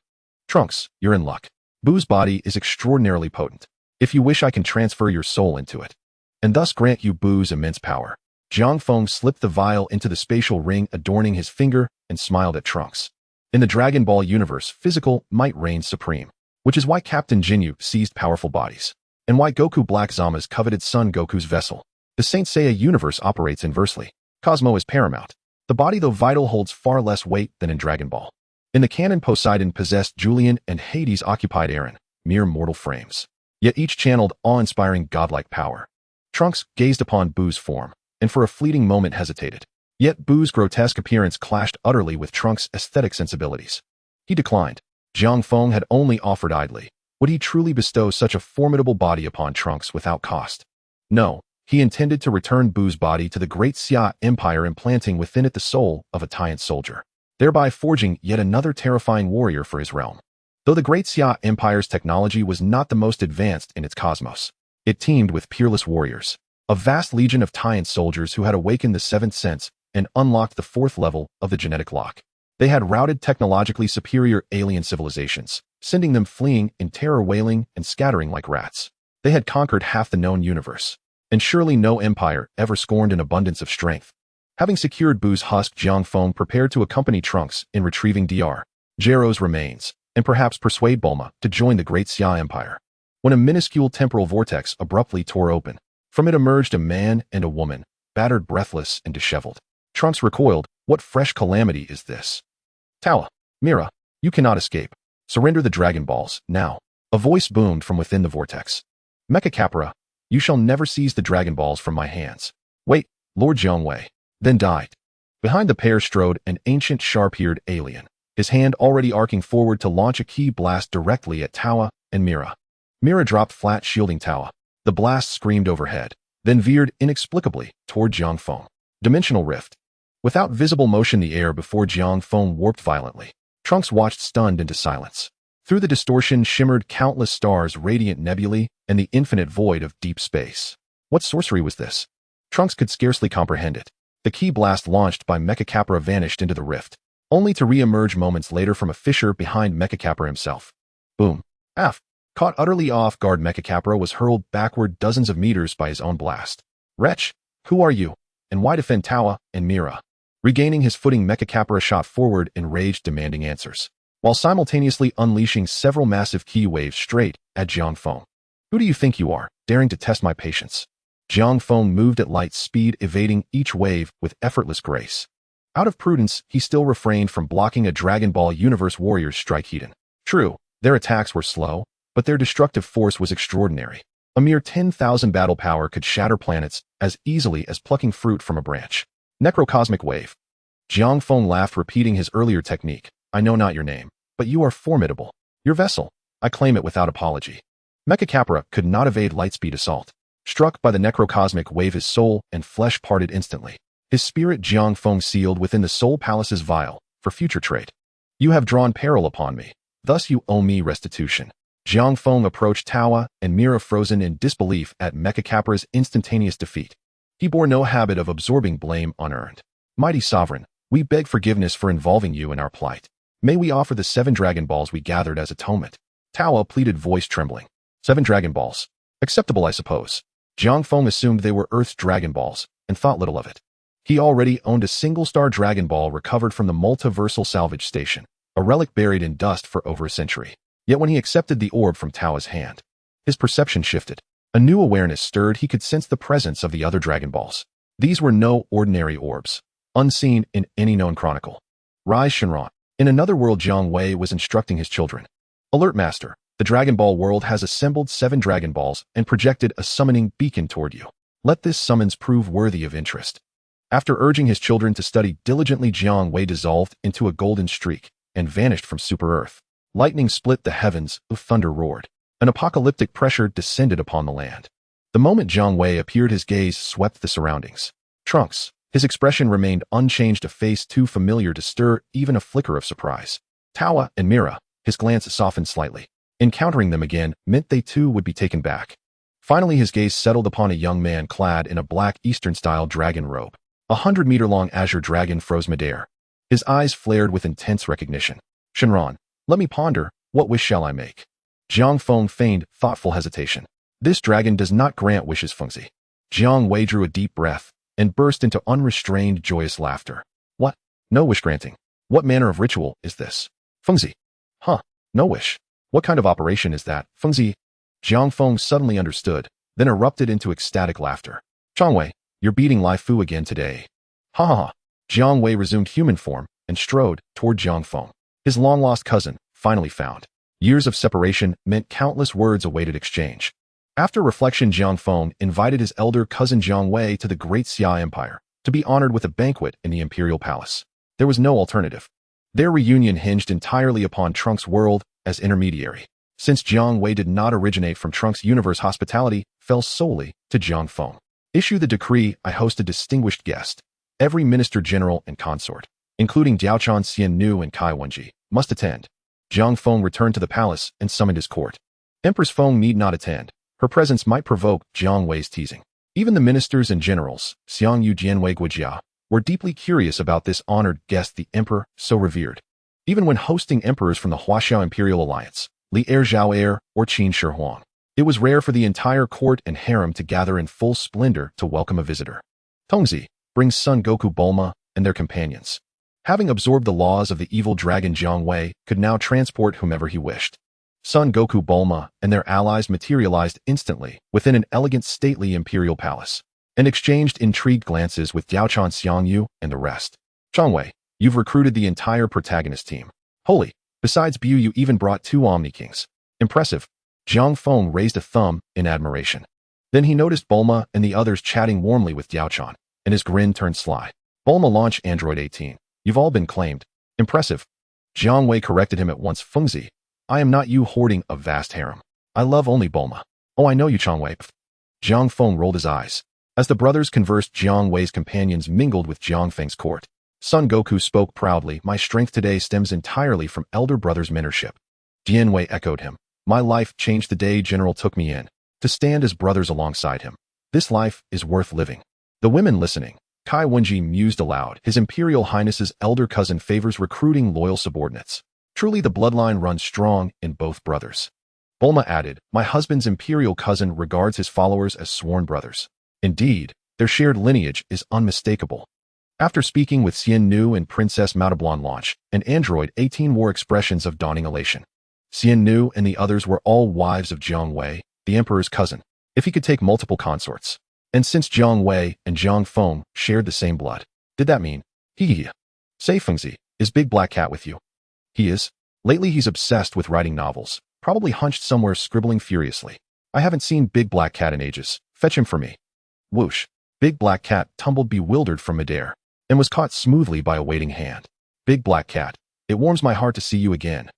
Trunks, you're in luck. Bu's body is extraordinarily potent. If you wish, I can transfer your soul into it, and thus grant you Bu's immense power. Jiang Feng slipped the vial into the spatial ring adorning his finger and smiled at Trunks. In the Dragon Ball universe, physical might reigns supreme, which is why Captain Jinyu seized powerful bodies, and why Goku Black Zama's coveted son Goku's vessel. The Saint Seiya universe operates inversely. Cosmo is paramount. The body, though vital, holds far less weight than in Dragon Ball. In the canon, Poseidon possessed Julian and Hades occupied Aaron, mere mortal frames. Yet each channeled awe-inspiring godlike power. Trunks gazed upon Bu's form, and for a fleeting moment hesitated. Yet Bu's grotesque appearance clashed utterly with Trunks' aesthetic sensibilities. He declined. Jiang Feng had only offered idly. Would he truly bestow such a formidable body upon Trunks without cost? No, he intended to return Bu's body to the great Xia Empire, implanting within it the soul of a tyrant soldier, thereby forging yet another terrifying warrior for his realm. Though the great Xia Empire's technology was not the most advanced in its cosmos, it teemed with peerless warriors, a vast legion of tyrant soldiers who had awakened the seventh sense and unlocked the fourth level of the genetic lock. They had routed technologically superior alien civilizations, sending them fleeing in terror, wailing and scattering like rats. They had conquered half the known universe, and surely no empire ever scorned an abundance of strength. Having secured Bu's husk, Jiang Feng prepared to accompany Trunks in retrieving Dr. Gero's remains, and perhaps persuade Bulma to join the great Xia Empire. When a minuscule temporal vortex abruptly tore open, from it emerged a man and a woman, battered, breathless, and disheveled. Trunks recoiled. What fresh calamity is this? Tala, Mira, you cannot escape. Surrender the Dragon Balls, now. A voice boomed from within the vortex. Mecha Capra, you shall never seize the Dragon Balls from my hands. Wait, Lord Jiangwei. Then died. Behind the pair strode an ancient sharp-eared alien, his hand already arcing forward to launch a ki blast directly at Tawa and Mira. Mira dropped flat, shielding Tawa. The blast screamed overhead, then veered inexplicably toward Jiang Feng. Dimensional rift. Without visible motion the air before Jiang Feng warped violently. Trunks watched stunned into silence. Through the distortion shimmered countless stars, radiant nebulae, and the infinite void of deep space. What sorcery was this? Trunks could scarcely comprehend it. The ki blast launched by Mecha Capra vanished into the rift, only to re-emerge moments later from a fissure behind Mecha Capra himself. Boom. Af. Caught utterly off guard, Mecha Capra was hurled backward dozens of meters by his own blast. Wretch, who are you? And why defend Tawa and Mira? Regaining his footing, Mecha Capra shot forward, enraged, demanding answers, while simultaneously unleashing several massive ki waves straight at Jiang Feng. Who do you think you are, daring to test my patience? Jiang Feng moved at light speed, evading each wave with effortless grace. Out of prudence, he still refrained from blocking a Dragon Ball Universe warrior's strike hidden. True, their attacks were slow, but their destructive force was extraordinary. A mere 10,000 battle power could shatter planets as easily as plucking fruit from a branch. Necrocosmic wave. Jiang Feng laughed, repeating his earlier technique. I know not your name, but you are formidable. Your vessel. I claim it without apology. Mecha Capra could not evade lightspeed assault. Struck by the necrocosmic wave, his soul and flesh parted instantly. His spirit Jiang Feng sealed within the Soul Palace's vial for future trade. You have drawn peril upon me. Thus you owe me restitution. Jiang Feng approached Tawa and Mira, frozen in disbelief at Mecha Capra's instantaneous defeat. He bore no habit of absorbing blame unearned. Mighty Sovereign, we beg forgiveness for involving you in our plight. May we offer the 7 Dragon Balls we gathered as atonement? Tawa pleaded, voice trembling. 7 Dragon Balls. Acceptable, I suppose. Jiang Feng assumed they were Earth's Dragon Balls and thought little of it. He already owned a single-star Dragon Ball recovered from the multiversal salvage station, a relic buried in dust for over a century. Yet when he accepted the orb from Tao's hand, his perception shifted. A new awareness stirred. He could sense the presence of the other Dragon Balls. These were no ordinary orbs, unseen in any known chronicle. Rise, Shenron. In another world, Jiang Wei was instructing his children. Alert, Master. The Dragon Ball world has assembled 7 Dragon Balls and projected a summoning beacon toward you. Let this summons prove worthy of interest. After urging his children to study diligently, Jiang Wei dissolved into a golden streak and vanished from Super Earth. Lightning split the heavens, thunder roared. An apocalyptic pressure descended upon the land. The moment Jiang Wei appeared, his gaze swept the surroundings. Trunks. His expression remained unchanged, a face too familiar to stir even a flicker of surprise. Tawa and Mira. His glance softened slightly. Encountering them again meant they too would be taken back. Finally, his gaze settled upon a young man clad in a black Eastern-style dragon robe. 100-meter-long azure dragon froze midair. His eyes flared with intense recognition. Shenron, let me ponder, what wish shall I make? Jiang Feng feigned thoughtful hesitation. This dragon does not grant wishes, Fengzi. Jiang Wei drew a deep breath and burst into unrestrained, joyous laughter. What? No wish granting? What manner of ritual is this? Fengzi. Huh, no wish. What kind of operation is that, Fengzi? Jiang Feng suddenly understood, then erupted into ecstatic laughter. Changwei, you're beating Lai Fu again today. Ha ha ha. Jiang Wei resumed human form and strode toward Jiang Feng, his long-lost cousin, finally found. Years of separation meant countless words awaited exchange. After reflection, Jiang Feng invited his elder cousin Jiang Wei to the great Xia Empire to be honored with a banquet in the Imperial Palace. There was no alternative. Their reunion hinged entirely upon Trunks' world as intermediary. Since Jiang Wei did not originate from Trunks' universe, hospitality fell solely to Jiang Feng. Issue the decree. I host a distinguished guest. Every minister general and consort, including Diaochan Xian Nu and Kai Wenji, must attend. Jiang Feng returned to the palace and summoned his court. Empress Feng need not attend. Her presence might provoke Jiang Wei's teasing. Even the ministers and generals, Xiang Yu Jianwei Guijia, were deeply curious about this honored guest, the emperor so revered. Even when hosting emperors from the Huaxiao Imperial Alliance, Li Er Zhao Er or Qin Shi Huang, it was rare for the entire court and harem to gather in full splendor to welcome a visitor. Tongzi brings son Goku Bulma and their companions. Having absorbed the laws of the evil dragon, Jiang Wei could now transport whomever he wished. Son Goku Bulma and their allies materialized instantly within an elegant, stately imperial palace and exchanged intrigued glances with Diaochan Xiangyu and the rest. Changwei, you've recruited the entire protagonist team. Holy, besides Bu, you even brought 2 Omni Kings. Impressive. Jiang Feng raised a thumb in admiration. Then he noticed Bulma and the others chatting warmly with Diaochan, and his grin turned sly. Bulma launch Android 18. You've all been claimed. Impressive. Jiang Wei corrected him at once. Fengzi, I am not you hoarding a vast harem. I love only Bulma. Oh, I know you, Jiang Wei. Jiang Feng rolled his eyes. As the brothers conversed, Jiang Wei's companions mingled with Jiang Feng's court. Son Goku spoke proudly. My strength today stems entirely from elder brother's mentorship. Dian Wei echoed him. My life changed the day General took me in, to stand as brothers alongside him. This life is worth living. The women listening. Kai Wenji mused aloud. His Imperial Highness's elder cousin favors recruiting loyal subordinates. Truly the bloodline runs strong in both brothers. Bulma added, my husband's Imperial cousin regards his followers as sworn brothers. Indeed, their shared lineage is unmistakable. After speaking with Xian Nu and Princess Matablan launch, an Android 18 wore expressions of dawning elation. Xian Nu and the others were all wives of Jiang Wei, the emperor's cousin, if he could take multiple consorts. And since Jiang Wei and Jiang Feng shared the same blood, did that mean, Say Fengzi, is Big Black Cat with you? He is. Lately he's obsessed with writing novels, probably hunched somewhere scribbling furiously. I haven't seen Big Black Cat in ages. Fetch him for me. Whoosh. Big Black Cat tumbled bewildered from midair, and was caught smoothly by a waiting hand. Big Black Cat, it warms my heart to see you again.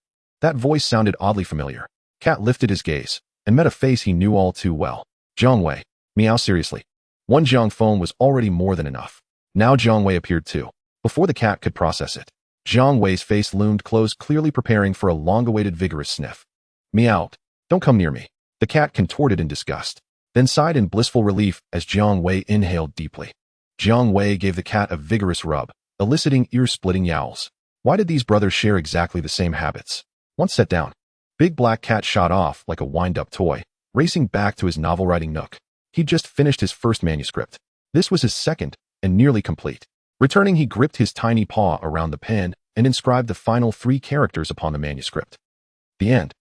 That voice sounded oddly familiar. Cat lifted his gaze, and met a face he knew all too well. Jiang Wei. Meow seriously. One Jiang Feng was already more than enough. Now Jiang Wei appeared too. Before the cat could process it, Jiang Wei's face loomed close, clearly preparing for a long-awaited vigorous sniff. Meow. Don't come near me. The cat contorted in disgust, then sighed in blissful relief as Jiang Wei inhaled deeply. Jiang Wei gave the cat a vigorous rub, eliciting ear-splitting yowls. Why did these brothers share exactly the same habits? Once set down, Big Black Cat shot off like a wind-up toy, racing back to his novel-writing nook. He'd just finished his first manuscript. This was his second, and nearly complete. Returning, he gripped his tiny paw around the pen and inscribed the final 3 characters upon the manuscript. The end.